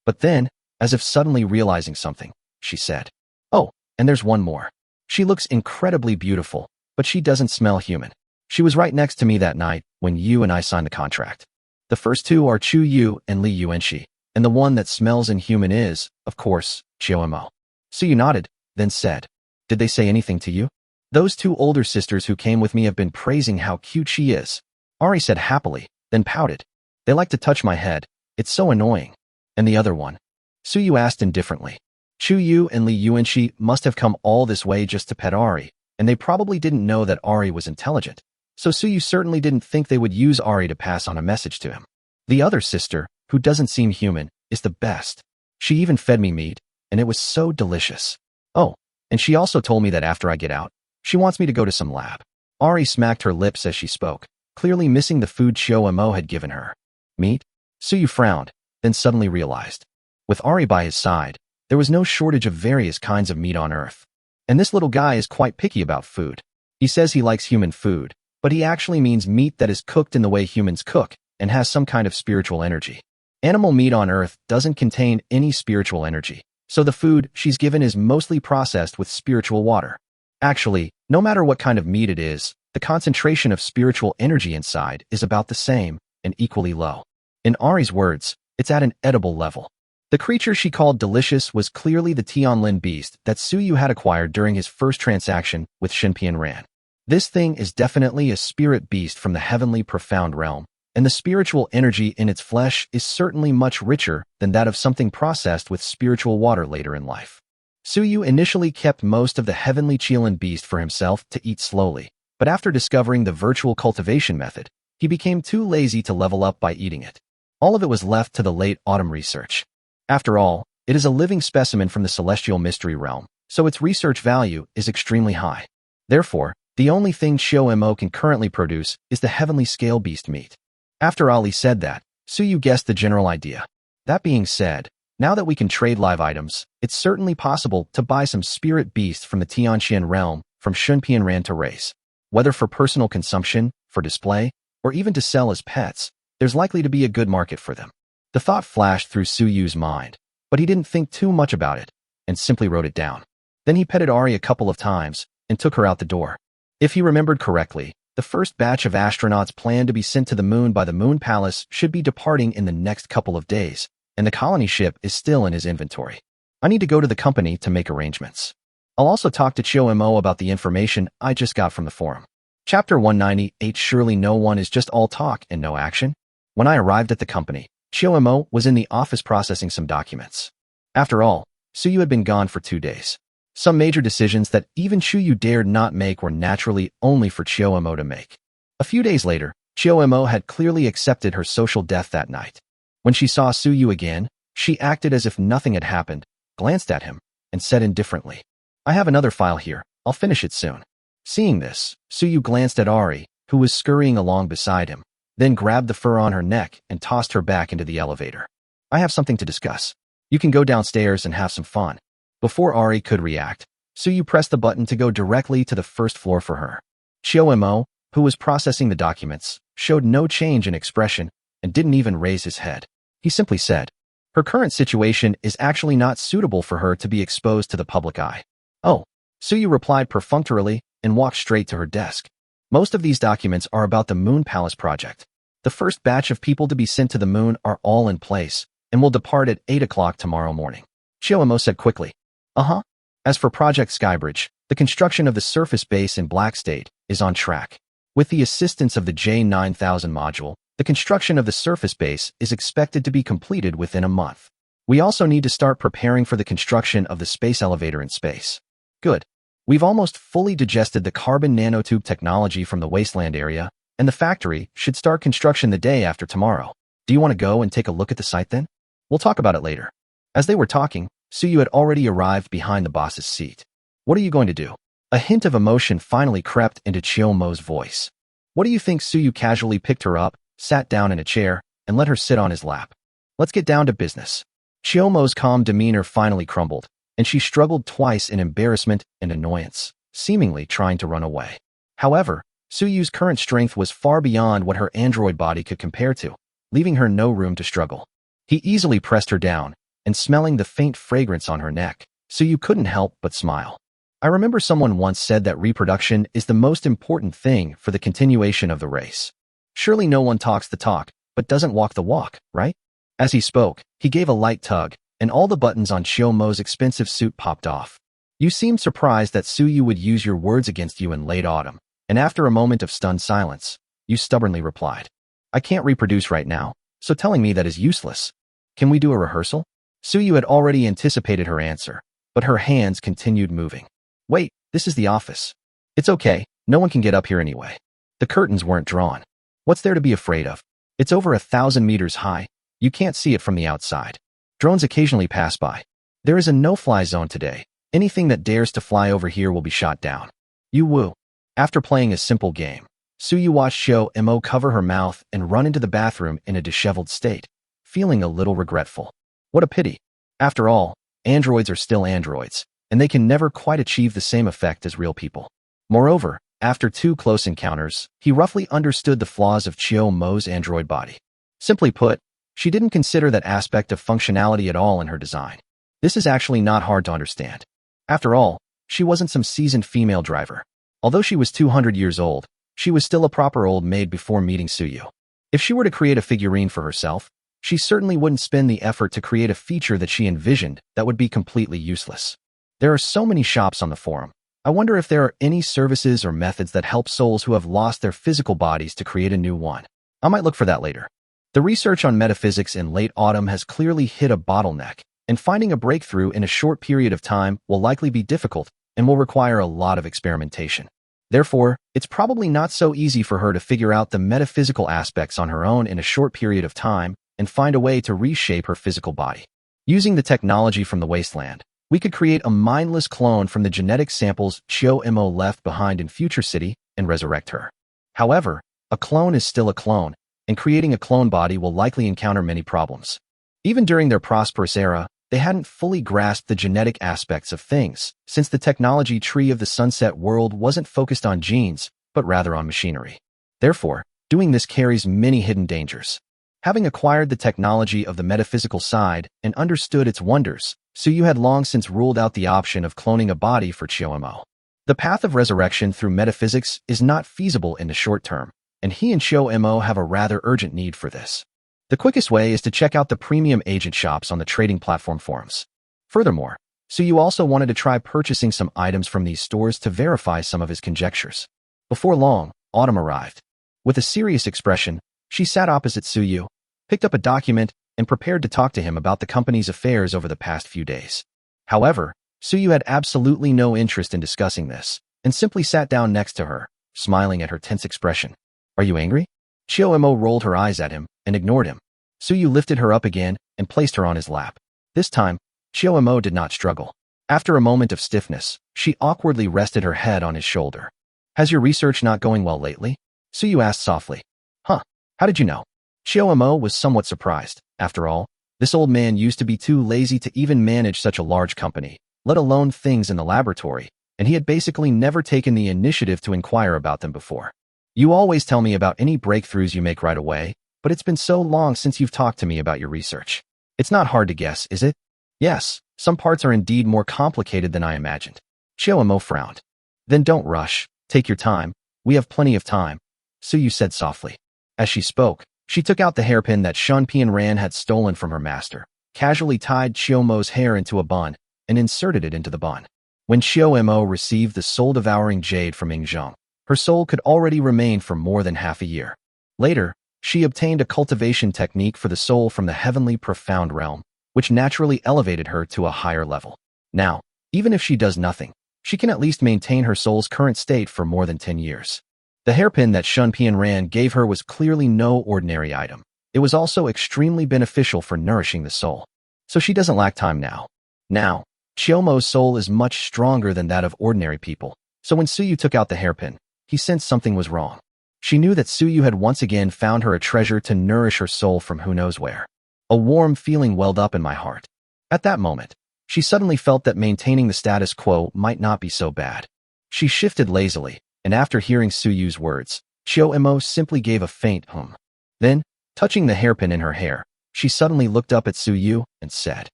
But then, as if suddenly realizing something, she said, "Oh, and there's one more. She looks incredibly beautiful, but she doesn't smell human. She was right next to me that night when you and I signed the contract. The first two are Chu Yu and Li Yuanxi, and the one that smells inhuman is, of course, Chiu Mo." Suyu nodded, then said, "Did they say anything to you?" "Those two older sisters who came with me have been praising how cute she is." Ari said happily, then pouted. "They like to touch my head. It's so annoying." "And the other one?" Suyu asked indifferently. Chu Yu and Li Yuanxi must have come all this way just to pet Ari, and they probably didn't know that Ari was intelligent, so Suyu certainly didn't think they would use Ari to pass on a message to him. The other sister, who doesn't seem human, is the best. She even fed me meat, and it was so delicious. Oh, and she also told me that after I get out, she wants me to go to some lab. Ari smacked her lips as she spoke, clearly missing the food Chiu Mo had given her. Meat? Suyu frowned, then suddenly realized. With Ari by his side, there was no shortage of various kinds of meat on Earth. And this little guy is quite picky about food. He says he likes human food, but he actually means meat that is cooked in the way humans cook and has some kind of spiritual energy. Animal meat on Earth doesn't contain any spiritual energy, so the food she's given is mostly processed with spiritual water. Actually, no matter what kind of meat it is, the concentration of spiritual energy inside is about the same and equally low. In Ari's words, it's at an edible level. The creature she called delicious was clearly the Tianlin beast that Suyu had acquired during his first transaction with Shinpian Ran. This thing is definitely a spirit beast from the heavenly profound realm, and the spiritual energy in its flesh is certainly much richer than that of something processed with spiritual water later in life. Suyu initially kept most of the heavenly Tianlin beast for himself to eat slowly, but after discovering the virtual cultivation method, he became too lazy to level up by eating it. All of it was left to the late autumn research. After all, it is a living specimen from the celestial mystery realm, so its research value is extremely high. Therefore, the only thing Chiu Mo can currently produce is the heavenly scale beast meat. After Ali said that, Suyu guessed the general idea. That being said, now that we can trade live items, it's certainly possible to buy some spirit beasts from the Tianxian realm from Shunpian Ran to race. Whether for personal consumption, for display, or even to sell as pets, there's likely to be a good market for them. The thought flashed through Suyu's mind, but he didn't think too much about it, and simply wrote it down. Then he petted Ari a couple of times and took her out the door. If he remembered correctly, the first batch of astronauts planned to be sent to the moon by the Moon Palace should be departing in the next couple of days, and the colony ship is still in his inventory. I need to go to the company to make arrangements. I'll also talk to Chiu Mo about the information I just got from the forum. Chapter 198. Surely no one is just all talk and no action. When I arrived at the company, Chiu Mo was in the office processing some documents. After all, Suyu had been gone for 2 days. Some major decisions that even Suyu dared not make were naturally only for Chiu Mo to make. A few days later, Chiu Mo had clearly accepted her social death that night. When she saw Suyu again, she acted as if nothing had happened, glanced at him, and said indifferently, "I have another file here. I'll finish it soon." Seeing this, Suyu glanced at Ari, who was scurrying along beside him, then grabbed the fur on her neck and tossed her back into the elevator. "I have something to discuss. You can go downstairs and have some fun." Before Ari could react, Suyu pressed the button to go directly to the first floor for her. Chiu Mo, who was processing the documents, showed no change in expression and didn't even raise his head. He simply said, "Her current situation is actually not suitable for her to be exposed to the public eye." "Oh," Suyu replied perfunctorily and walked straight to her desk. "Most of these documents are about the Moon Palace project. The first batch of people to be sent to the moon are all in place and will depart at 8 o'clock tomorrow morning." Chiu Mo said quickly, "Uh-huh." As for Project Skybridge, the construction of the surface base in Black State is on track. With the assistance of the J9000 module, the construction of the surface base is expected to be completed within a month. We also need to start preparing for the construction of the space elevator in space. Good. We've almost fully digested the carbon nanotube technology from the wasteland area, and the factory should start construction the day after tomorrow. Do you want to go and take a look at the site then? We'll talk about it later. As they were talking, Suyu had already arrived behind the boss's seat. "What are you going to do?" A hint of emotion finally crept into Chiyomo's voice. What do you think? Suyu casually picked her up, sat down in a chair, and let her sit on his lap. Let's get down to business. Chiyomo's calm demeanor finally crumbled, and she struggled twice in embarrassment and annoyance, seemingly trying to run away. However, Suyu's current strength was far beyond what her android body could compare to, leaving her no room to struggle. He easily pressed her down, and smelling the faint fragrance on her neck, Suyu couldn't help but smile. I remember someone once said that reproduction is the most important thing for the continuation of the race. Surely no one talks the talk, but doesn't walk the walk, right? As he spoke, he gave a light tug, and all the buttons on Chiyomo's expensive suit popped off. You seemed surprised that Suyu would use your words against you in late autumn, and after a moment of stunned silence, you stubbornly replied, I can't reproduce right now, so telling me that is useless. Can we do a rehearsal? Suyu had already anticipated her answer, but her hands continued moving. Wait, this is the office. It's okay, no one can get up here anyway. The curtains weren't drawn. What's there to be afraid of? It's over 1,000 meters high. You can't see it from the outside. Drones occasionally pass by. There is a no-fly zone today. Anything that dares to fly over here will be shot down. You woo. After playing a simple game, Suyu watched Chiyomo cover her mouth and run into the bathroom in a disheveled state, feeling a little regretful. What a pity. After all, androids are still androids, and they can never quite achieve the same effect as real people. Moreover, after 2 close encounters, he roughly understood the flaws of Chiyomo's android body. Simply put, she didn't consider that aspect of functionality at all in her design. This is actually not hard to understand. After all, she wasn't some seasoned female driver. Although she was 200 years old, she was still a proper old maid before meeting Suyu. If she were to create a figurine for herself, she certainly wouldn't spend the effort to create a feature that she envisioned that would be completely useless. There are so many shops on the forum. I wonder if there are any services or methods that help souls who have lost their physical bodies to create a new one. I might look for that later. The research on metaphysics in late autumn has clearly hit a bottleneck, and finding a breakthrough in a short period of time will likely be difficult and will require a lot of experimentation. Therefore, it's probably not so easy for her to figure out the metaphysical aspects on her own in a short period of time and find a way to reshape her physical body. Using the technology from the wasteland, we could create a mindless clone from the genetic samples Chiyomo left behind in Future City and resurrect her. However, a clone is still a clone, and creating a clone body will likely encounter many problems. Even during their prosperous era, they hadn't fully grasped the genetic aspects of things, since the technology tree of the Sunset World wasn't focused on genes, but rather on machinery. Therefore, doing this carries many hidden dangers. Having acquired the technology of the metaphysical side and understood its wonders, Suyu had long since ruled out the option of cloning a body for Chiyomo. The path of resurrection through metaphysics is not feasible in the short term, and he and Chiyomo have a rather urgent need for this. The quickest way is to check out the premium agent shops on the trading platform forums. Furthermore, Suyu also wanted to try purchasing some items from these stores to verify some of his conjectures. Before long, autumn arrived. With a serious expression, she sat opposite Suyu, picked up a document, and prepared to talk to him about the company's affairs over the past few days. However, Suyu had absolutely no interest in discussing this, and simply sat down next to her, smiling at her tense expression. Are you angry? Chiyomo rolled her eyes at him and ignored him. Suyu lifted her up again and placed her on his lap. This time, Chiyomo did not struggle. After a moment of stiffness, she awkwardly rested her head on his shoulder. Has your research not going well lately? Suyu asked softly. Huh, how did you know? Chiyomo was somewhat surprised. After all, this old man used to be too lazy to even manage such a large company, let alone things in the laboratory, and he had basically never taken the initiative to inquire about them before. You always tell me about any breakthroughs you make right away, but it's been so long since you've talked to me about your research. It's not hard to guess, is it? Yes, some parts are indeed more complicated than I imagined. Chiyomo frowned. Then don't rush, take your time, we have plenty of time, Suyu said softly. As she spoke, she took out the hairpin that Shunpian Ran had stolen from her master, casually tied Chiyomo's hair into a bun, and inserted it into the bun. When Chiyomo received the soul-devouring jade from Ingzhong, her soul could already remain for more than half a year. Later, she obtained a cultivation technique for the soul from the heavenly profound realm, which naturally elevated her to a higher level. Now, even if she does nothing, she can at least maintain her soul's current state for more than 10 years. The hairpin that Shunpian Ran gave her was clearly no ordinary item. It was also extremely beneficial for nourishing the soul. So she doesn't lack time now. Now, Chiyomo's soul is much stronger than that of ordinary people, So when Suyu took out the hairpin, he sensed something was wrong. She knew that Suyu had once again found her a treasure to nourish her soul from who knows where. A warm feeling welled up in my heart. At that moment, she suddenly felt that maintaining the status quo might not be so bad. She shifted lazily, and after hearing Suyu's words, Chio-emo simply gave a faint hum. Then, touching the hairpin in her hair, she suddenly looked up at Suyu and said,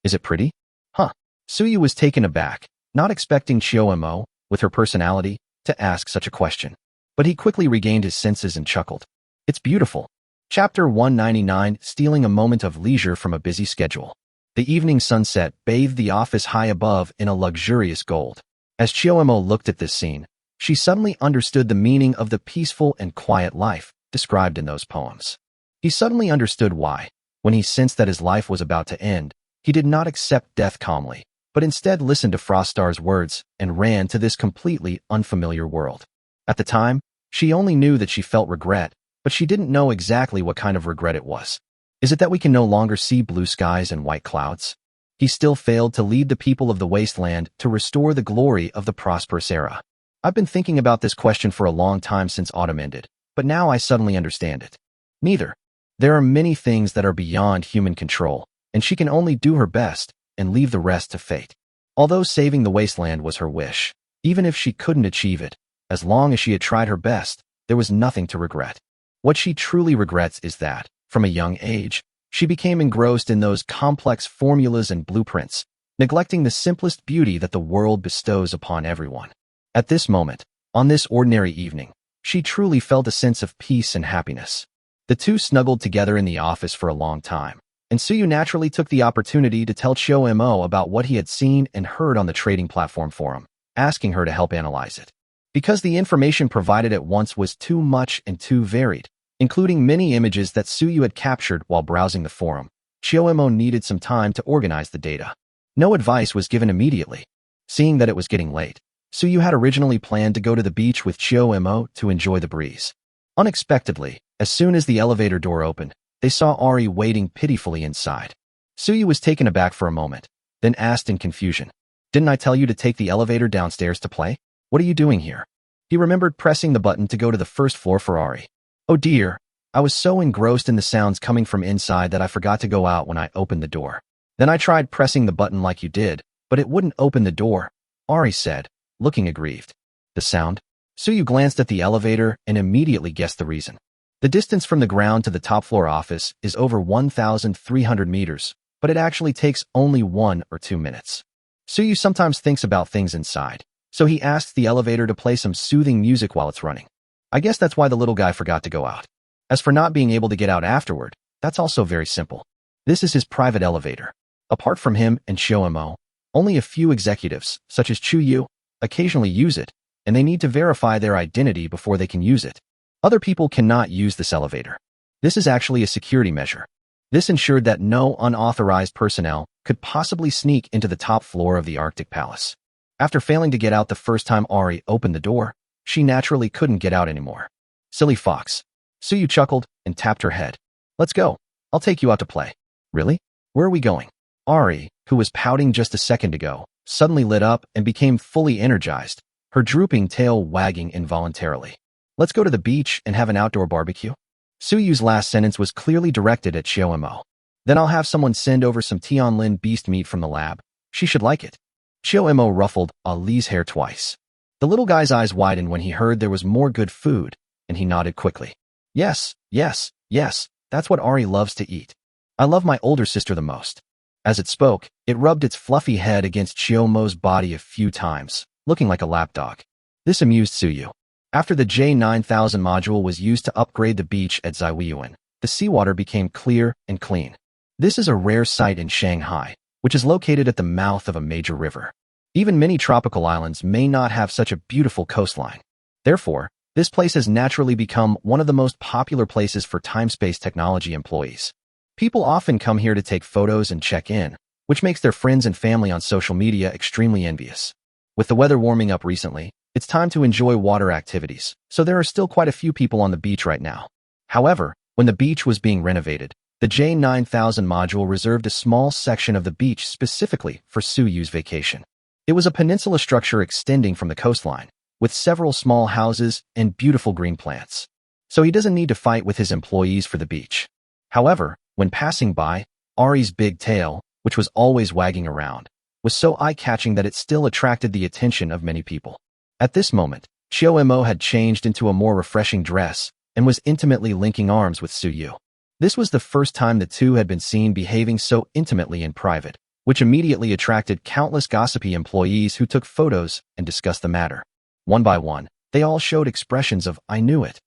"Is it pretty?" Huh. Suyu was taken aback, not expecting Chio-emo, with her personality, to ask such a question. But he quickly regained his senses and chuckled. "It's beautiful." Chapter 199, Stealing a Moment of Leisure from a Busy Schedule. The evening sunset bathed the office high above in a luxurious gold. As Chio-emo looked at this scene, she suddenly understood the meaning of the peaceful and quiet life described in those poems. He suddenly understood why, when he sensed that his life was about to end, he did not accept death calmly, but instead listened to Frostar's words and ran to this completely unfamiliar world. At the time, she only knew that she felt regret, but she didn't know exactly what kind of regret it was. Is it that we can no longer see blue skies and white clouds? He still failed to lead the people of the wasteland to restore the glory of the prosperous era. I've been thinking about this question for a long time since autumn ended, but now I suddenly understand it. Neither. There are many things that are beyond human control, and she can only do her best and leave the rest to fate. Although saving the wasteland was her wish, even if she couldn't achieve it, as long as she had tried her best, there was nothing to regret. What she truly regrets is that, from a young age, she became engrossed in those complex formulas and blueprints, neglecting the simplest beauty that the world bestows upon everyone. At this moment, on this ordinary evening, she truly felt a sense of peace and happiness. The two snuggled together in the office for a long time, and Suyu naturally took the opportunity to tell Chio-emo about what he had seen and heard on the trading platform forum, asking her to help analyze it. Because the information provided at once was too much and too varied, including many images that Suyu had captured while browsing the forum, Chio-emo needed some time to organize the data. No advice was given immediately. Seeing that it was getting late, Suyu had originally planned to go to the beach with Chio-emo to enjoy the breeze. Unexpectedly, as soon as the elevator door opened, they saw Ari waiting pitifully inside. Suyu was taken aback for a moment, then asked in confusion, "Didn't I tell you to take the elevator downstairs to play? What are you doing here?" He remembered pressing the button to go to the first floor for Ari. "Oh dear, I was so engrossed in the sounds coming from inside that I forgot to go out when I opened the door. Then I tried pressing the button like you did, but it wouldn't open the door," Ari said, looking aggrieved. The sound? Suyu glanced at the elevator and immediately guessed the reason. The distance from the ground to the top floor office is over 1,300 meters, but it actually takes only 1 or 2 minutes. Suyu sometimes thinks about things inside, so he asks the elevator to play some soothing music while it's running. I guess that's why the little guy forgot to go out. As for not being able to get out afterward, that's also very simple. This is his private elevator. Apart from him and Chio-emo, only a few executives, such as Chuyu, occasionally use it, and they need to verify their identity before they can use it. Other people cannot use this elevator. This is actually a security measure. This ensured that no unauthorized personnel could possibly sneak into the top floor of the Arctic Palace. After failing to get out the first time Ari opened the door, she naturally couldn't get out anymore. Silly fox. Suyu chuckled and tapped her head. "Let's go. I'll take you out to play." "Really? Where are we going?" Ari, who was pouting just a second ago, suddenly lit up and became fully energized, her drooping tail wagging involuntarily. "Let's go to the beach and have an outdoor barbecue." Suyu's last sentence was clearly directed at Chio-emo. "Then I'll have someone send over some Tianlin beast meat from the lab. She should like it." Chio-emo ruffled Ali's hair twice. The little guy's eyes widened when he heard there was more good food, and he nodded quickly. Yes, yes, yes, that's what Ari loves to eat. I love my older sister the most." As it spoke, it rubbed its fluffy head against Chio-emo's body a few times, looking like a lapdog. This amused Suyu. After the J9000 module was used to upgrade the beach at Ziwiyuan, the seawater became clear and clean. This is a rare sight in Shanghai, which is located at the mouth of a major river. Even many tropical islands may not have such a beautiful coastline. Therefore, this place has naturally become one of the most popular places for time-space technology employees. People often come here to take photos and check in, which makes their friends and family on social media extremely envious. With the weather warming up recently, it's time to enjoy water activities, so there are still quite a few people on the beach right now. However, when the beach was being renovated, the J9000 module reserved a small section of the beach specifically for Suyu's vacation. It was a peninsula structure extending from the coastline, with several small houses and beautiful green plants. So he doesn't need to fight with his employees for the beach. However, when passing by, Ari's big tail, which was always wagging around, was so eye-catching that it still attracted the attention of many people. At this moment, Chio-mo had changed into a more refreshing dress and was intimately linking arms with Suyu. This was the first time the two had been seen behaving so intimately in private, which immediately attracted countless gossipy employees who took photos and discussed the matter. One by one, they all showed expressions of "I knew it."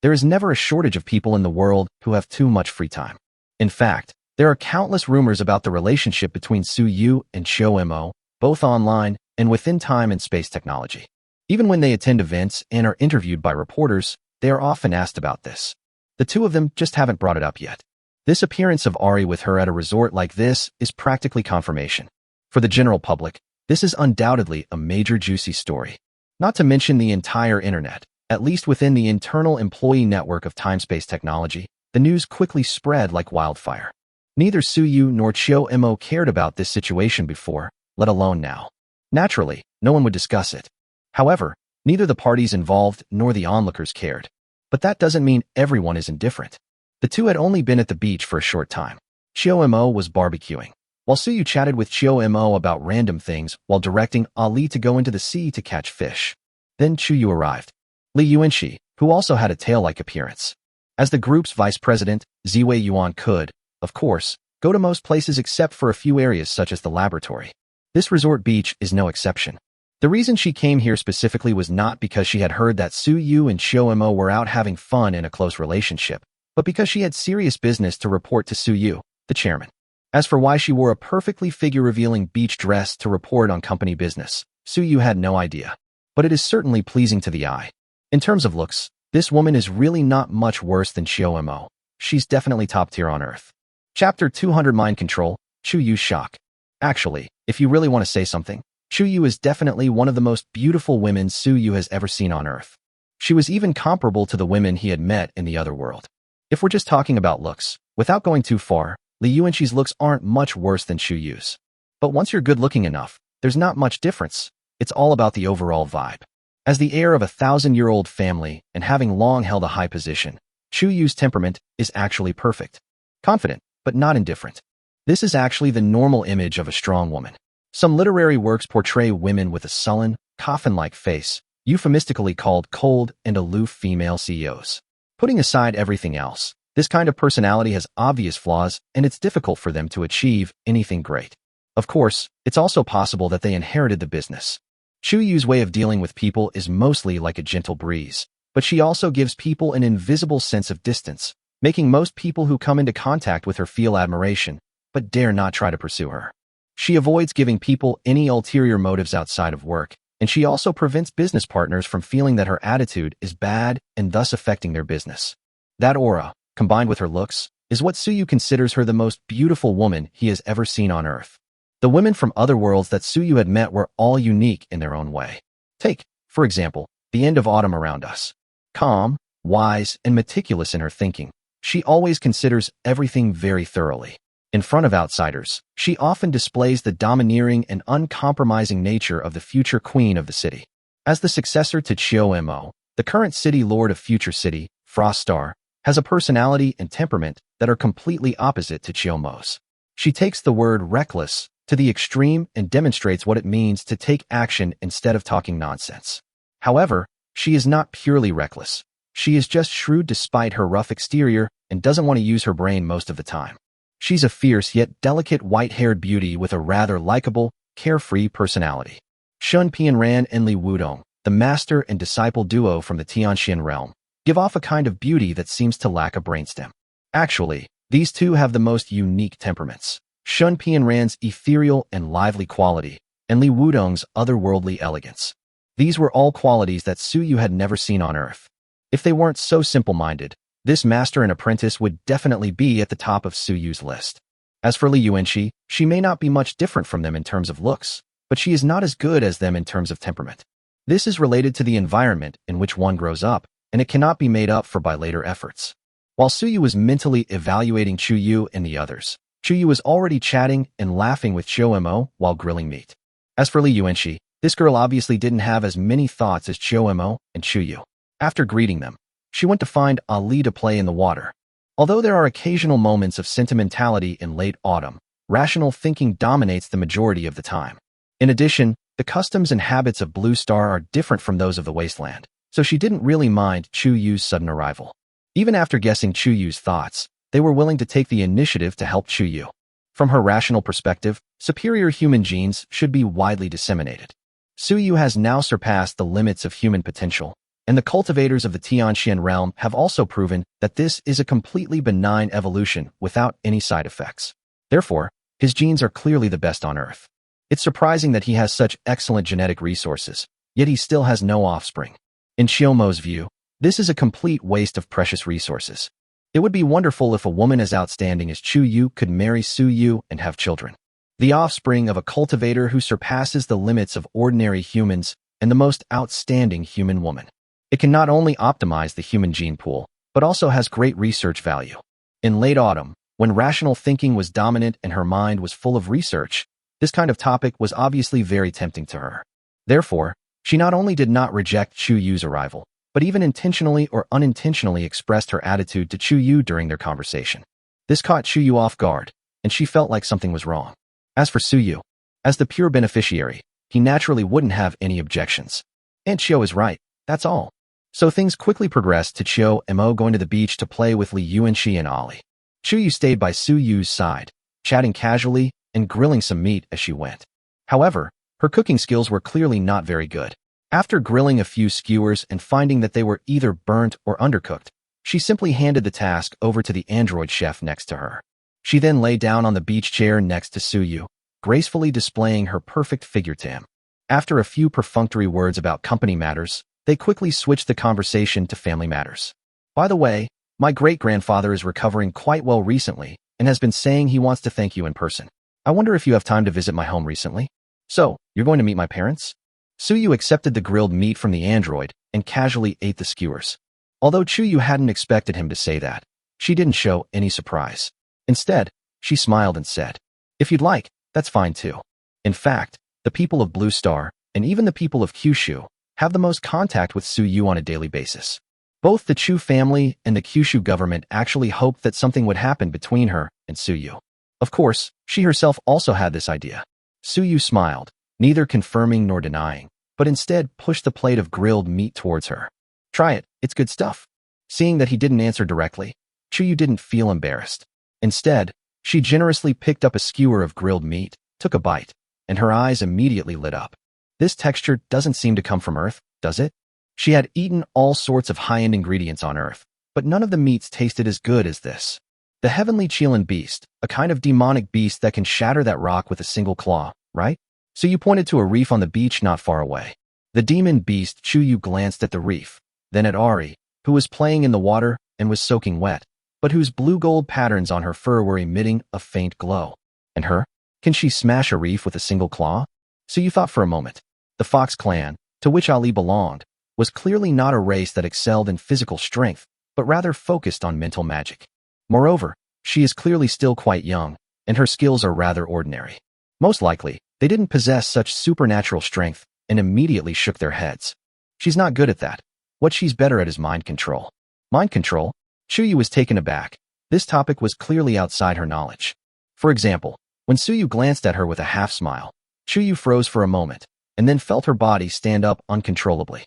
There is never a shortage of people in the world who have too much free time. In fact, there are countless rumors about the relationship between Suyu and Chio-mo, both online and within time and space technology. Even when they attend events and are interviewed by reporters, they are often asked about this. The two of them just haven't brought it up yet. This appearance of Ari with her at a resort like this is practically confirmation. For the general public, this is undoubtedly a major juicy story. Not to mention the entire internet, at least within the internal employee network of time-space technology, the news quickly spread like wildfire. Neither Suyu nor Chio-mo cared about this situation before, let alone now. Naturally, no one would discuss it. However, neither the parties involved nor the onlookers cared. But that doesn't mean everyone is indifferent. The two had only been at the beach for a short time. Chio-mo was barbecuing, while Suyu chatted with Chio-mo about random things while directing Ali to go into the sea to catch fish. Then Chuyu arrived. Li Yuanxi, who also had a tail-like appearance. As the group's vice president, Ziwei Yuan could, of course, go to most places except for a few areas such as the laboratory. This resort beach is no exception. The reason she came here specifically was not because she had heard that Suyu and Chio-mo were out having fun in a close relationship, but because she had serious business to report to Suyu, the chairman. As for why she wore a perfectly figure-revealing beach dress to report on company business, Suyu had no idea. But it is certainly pleasing to the eye. In terms of looks, this woman is really not much worse than Chio-mo. She's definitely top tier on Earth. Chapter 200 Mind Control, Chuyu's Shock. Actually, if you really want to say something, Chuyu is definitely one of the most beautiful women Suyu has ever seen on Earth. She was even comparable to the women he had met in the other world. If we're just talking about looks, without going too far, Li Yuanxi's looks aren't much worse than Chuyu's. But once you're good-looking enough, there's not much difference. It's all about the overall vibe. As the heir of a 1,000-year-old family and having long held a high position, Chuyu's temperament is actually perfect. Confident, but not indifferent. This is actually the normal image of a strong woman. Some literary works portray women with a sullen, coffin-like face, euphemistically called cold and aloof female CEOs. Putting aside everything else, this kind of personality has obvious flaws and it's difficult for them to achieve anything great. Of course, it's also possible that they inherited the business. Chuyu's way of dealing with people is mostly like a gentle breeze, but she also gives people an invisible sense of distance, making most people who come into contact with her feel admiration, but dare not try to pursue her. She avoids giving people any ulterior motives outside of work, and she also prevents business partners from feeling that her attitude is bad and thus affecting their business. That aura, combined with her looks, is what Suyu considers her the most beautiful woman he has ever seen on Earth. The women from other worlds that Suyu had met were all unique in their own way. Take, for example, the end of autumn around us. Calm, wise, and meticulous in her thinking, she always considers everything very thoroughly. In front of outsiders, she often displays the domineering and uncompromising nature of the future queen of the city. As the successor to Chio-mo, the current city lord of Future City, Frost Star, has a personality and temperament that are completely opposite to Chio-mo's. She takes the word reckless to the extreme and demonstrates what it means to take action instead of talking nonsense. However, she is not purely reckless. She is just shrewd despite her rough exterior and doesn't want to use her brain most of the time. She's a fierce yet delicate white-haired beauty with a rather likable, carefree personality. Shun Pianran and Li Wudong, the master and disciple duo from the Tianxian realm, give off a kind of beauty that seems to lack a brainstem. Actually, these two have the most unique temperaments. Shun Pianran's ethereal and lively quality, and Li Wudong's otherworldly elegance. These were all qualities that Suyu had never seen on Earth. If they weren't so simple-minded, this master and apprentice would definitely be at the top of Suyu's list. As for Li Yuanxi, she may not be much different from them in terms of looks, but she is not as good as them in terms of temperament. This is related to the environment in which one grows up, and it cannot be made up for by later efforts. While Suyu was mentally evaluating Chuyu and the others, Chuyu was already chatting and laughing with Chio-mo while grilling meat. As for Li Yuanxi, This girl obviously didn't have as many thoughts as Chiyo and Chuyu. After greeting them, she went to find Ali to play in the water. Although there are occasional moments of sentimentality in late autumn, rational thinking dominates the majority of the time. In addition, the customs and habits of Blue Star are different from those of the wasteland, so she didn't really mind Chuyu's sudden arrival. Even after guessing Chuyu's thoughts, they were willing to take the initiative to help Chuyu. From her rational perspective, superior human genes should be widely disseminated. Suyu has now surpassed the limits of human potential, and the cultivators of the Tianxian realm have also proven that this is a completely benign evolution without any side effects. Therefore, his genes are clearly the best on Earth. It's surprising that he has such excellent genetic resources, yet he still has no offspring. In Chiyomo's view, this is a complete waste of precious resources. It would be wonderful if a woman as outstanding as Chuyu could marry Suyu and have children. The offspring of a cultivator who surpasses the limits of ordinary humans and the most outstanding human woman. It can not only optimize the human gene pool, but also has great research value. In late autumn, when rational thinking was dominant and her mind was full of research, this kind of topic was obviously very tempting to her. Therefore, she not only did not reject Chuyu's arrival, but even intentionally or unintentionally expressed her attitude to Chuyu during their conversation. This caught Chuyu off guard, and she felt like something was wrong. As for Suyu, as the pure beneficiary, he naturally wouldn't have any objections. And Chiyo is right, that's all. So things quickly progressed to Chiyo going to the beach to play with Li Yuanxi and Ali. Chuyu stayed by Suyu's side, chatting casually and grilling some meat as she went. However, her cooking skills were clearly not very good. After grilling a few skewers and finding that they were either burnt or undercooked, she simply handed the task over to the android chef next to her. She then lay down on the beach chair next to Suyu, gracefully displaying her perfect figure to him. After a few perfunctory words about company matters, they quickly switched the conversation to family matters. By the way, my great-grandfather is recovering quite well recently and has been saying he wants to thank you in person. I wonder if you have time to visit my home recently? So, you're going to meet my parents? Suyu accepted the grilled meat from the android and casually ate the skewers. Although Chuyu hadn't expected him to say that, she didn't show any surprise. Instead, she smiled and said, "If you'd like, that's fine too." In fact, the people of Blue Star, and even the people of Kyushu, have the most contact with Suyu on a daily basis. Both the Chu family and the Kyushu government actually hoped that something would happen between her and Suyu. Of course, she herself also had this idea. Suyu smiled, neither confirming nor denying, but instead pushed the plate of grilled meat towards her. "Try it, it's good stuff." Seeing that he didn't answer directly, Chuyu didn't feel embarrassed. Instead, she generously picked up a skewer of grilled meat, took a bite, and her eyes immediately lit up. This texture doesn't seem to come from Earth, does it? She had eaten all sorts of high-end ingredients on Earth, but none of the meats tasted as good as this. The heavenly Chilan beast, a kind of demonic beast that can shatter that rock with a single claw, right? So you pointed to a reef on the beach not far away. The demon beast Chuyu glanced at the reef, then at Ari, who was playing in the water and was soaking wet, but whose blue-gold patterns on her fur were emitting a faint glow. And her? Can she smash a reef with a single claw? So you thought for a moment. The Fox clan, to which Ali belonged, was clearly not a race that excelled in physical strength, but rather focused on mental magic. Moreover, she is clearly still quite young, and her skills are rather ordinary. Most likely, they didn't possess such supernatural strength and immediately shook their heads. She's not good at that. What she's better at is mind control. Mind control? Chuyu was taken aback. This topic was clearly outside her knowledge. For example, when Suyu glanced at her with a half-smile, Chuyu froze for a moment, and then felt her body stand up uncontrollably.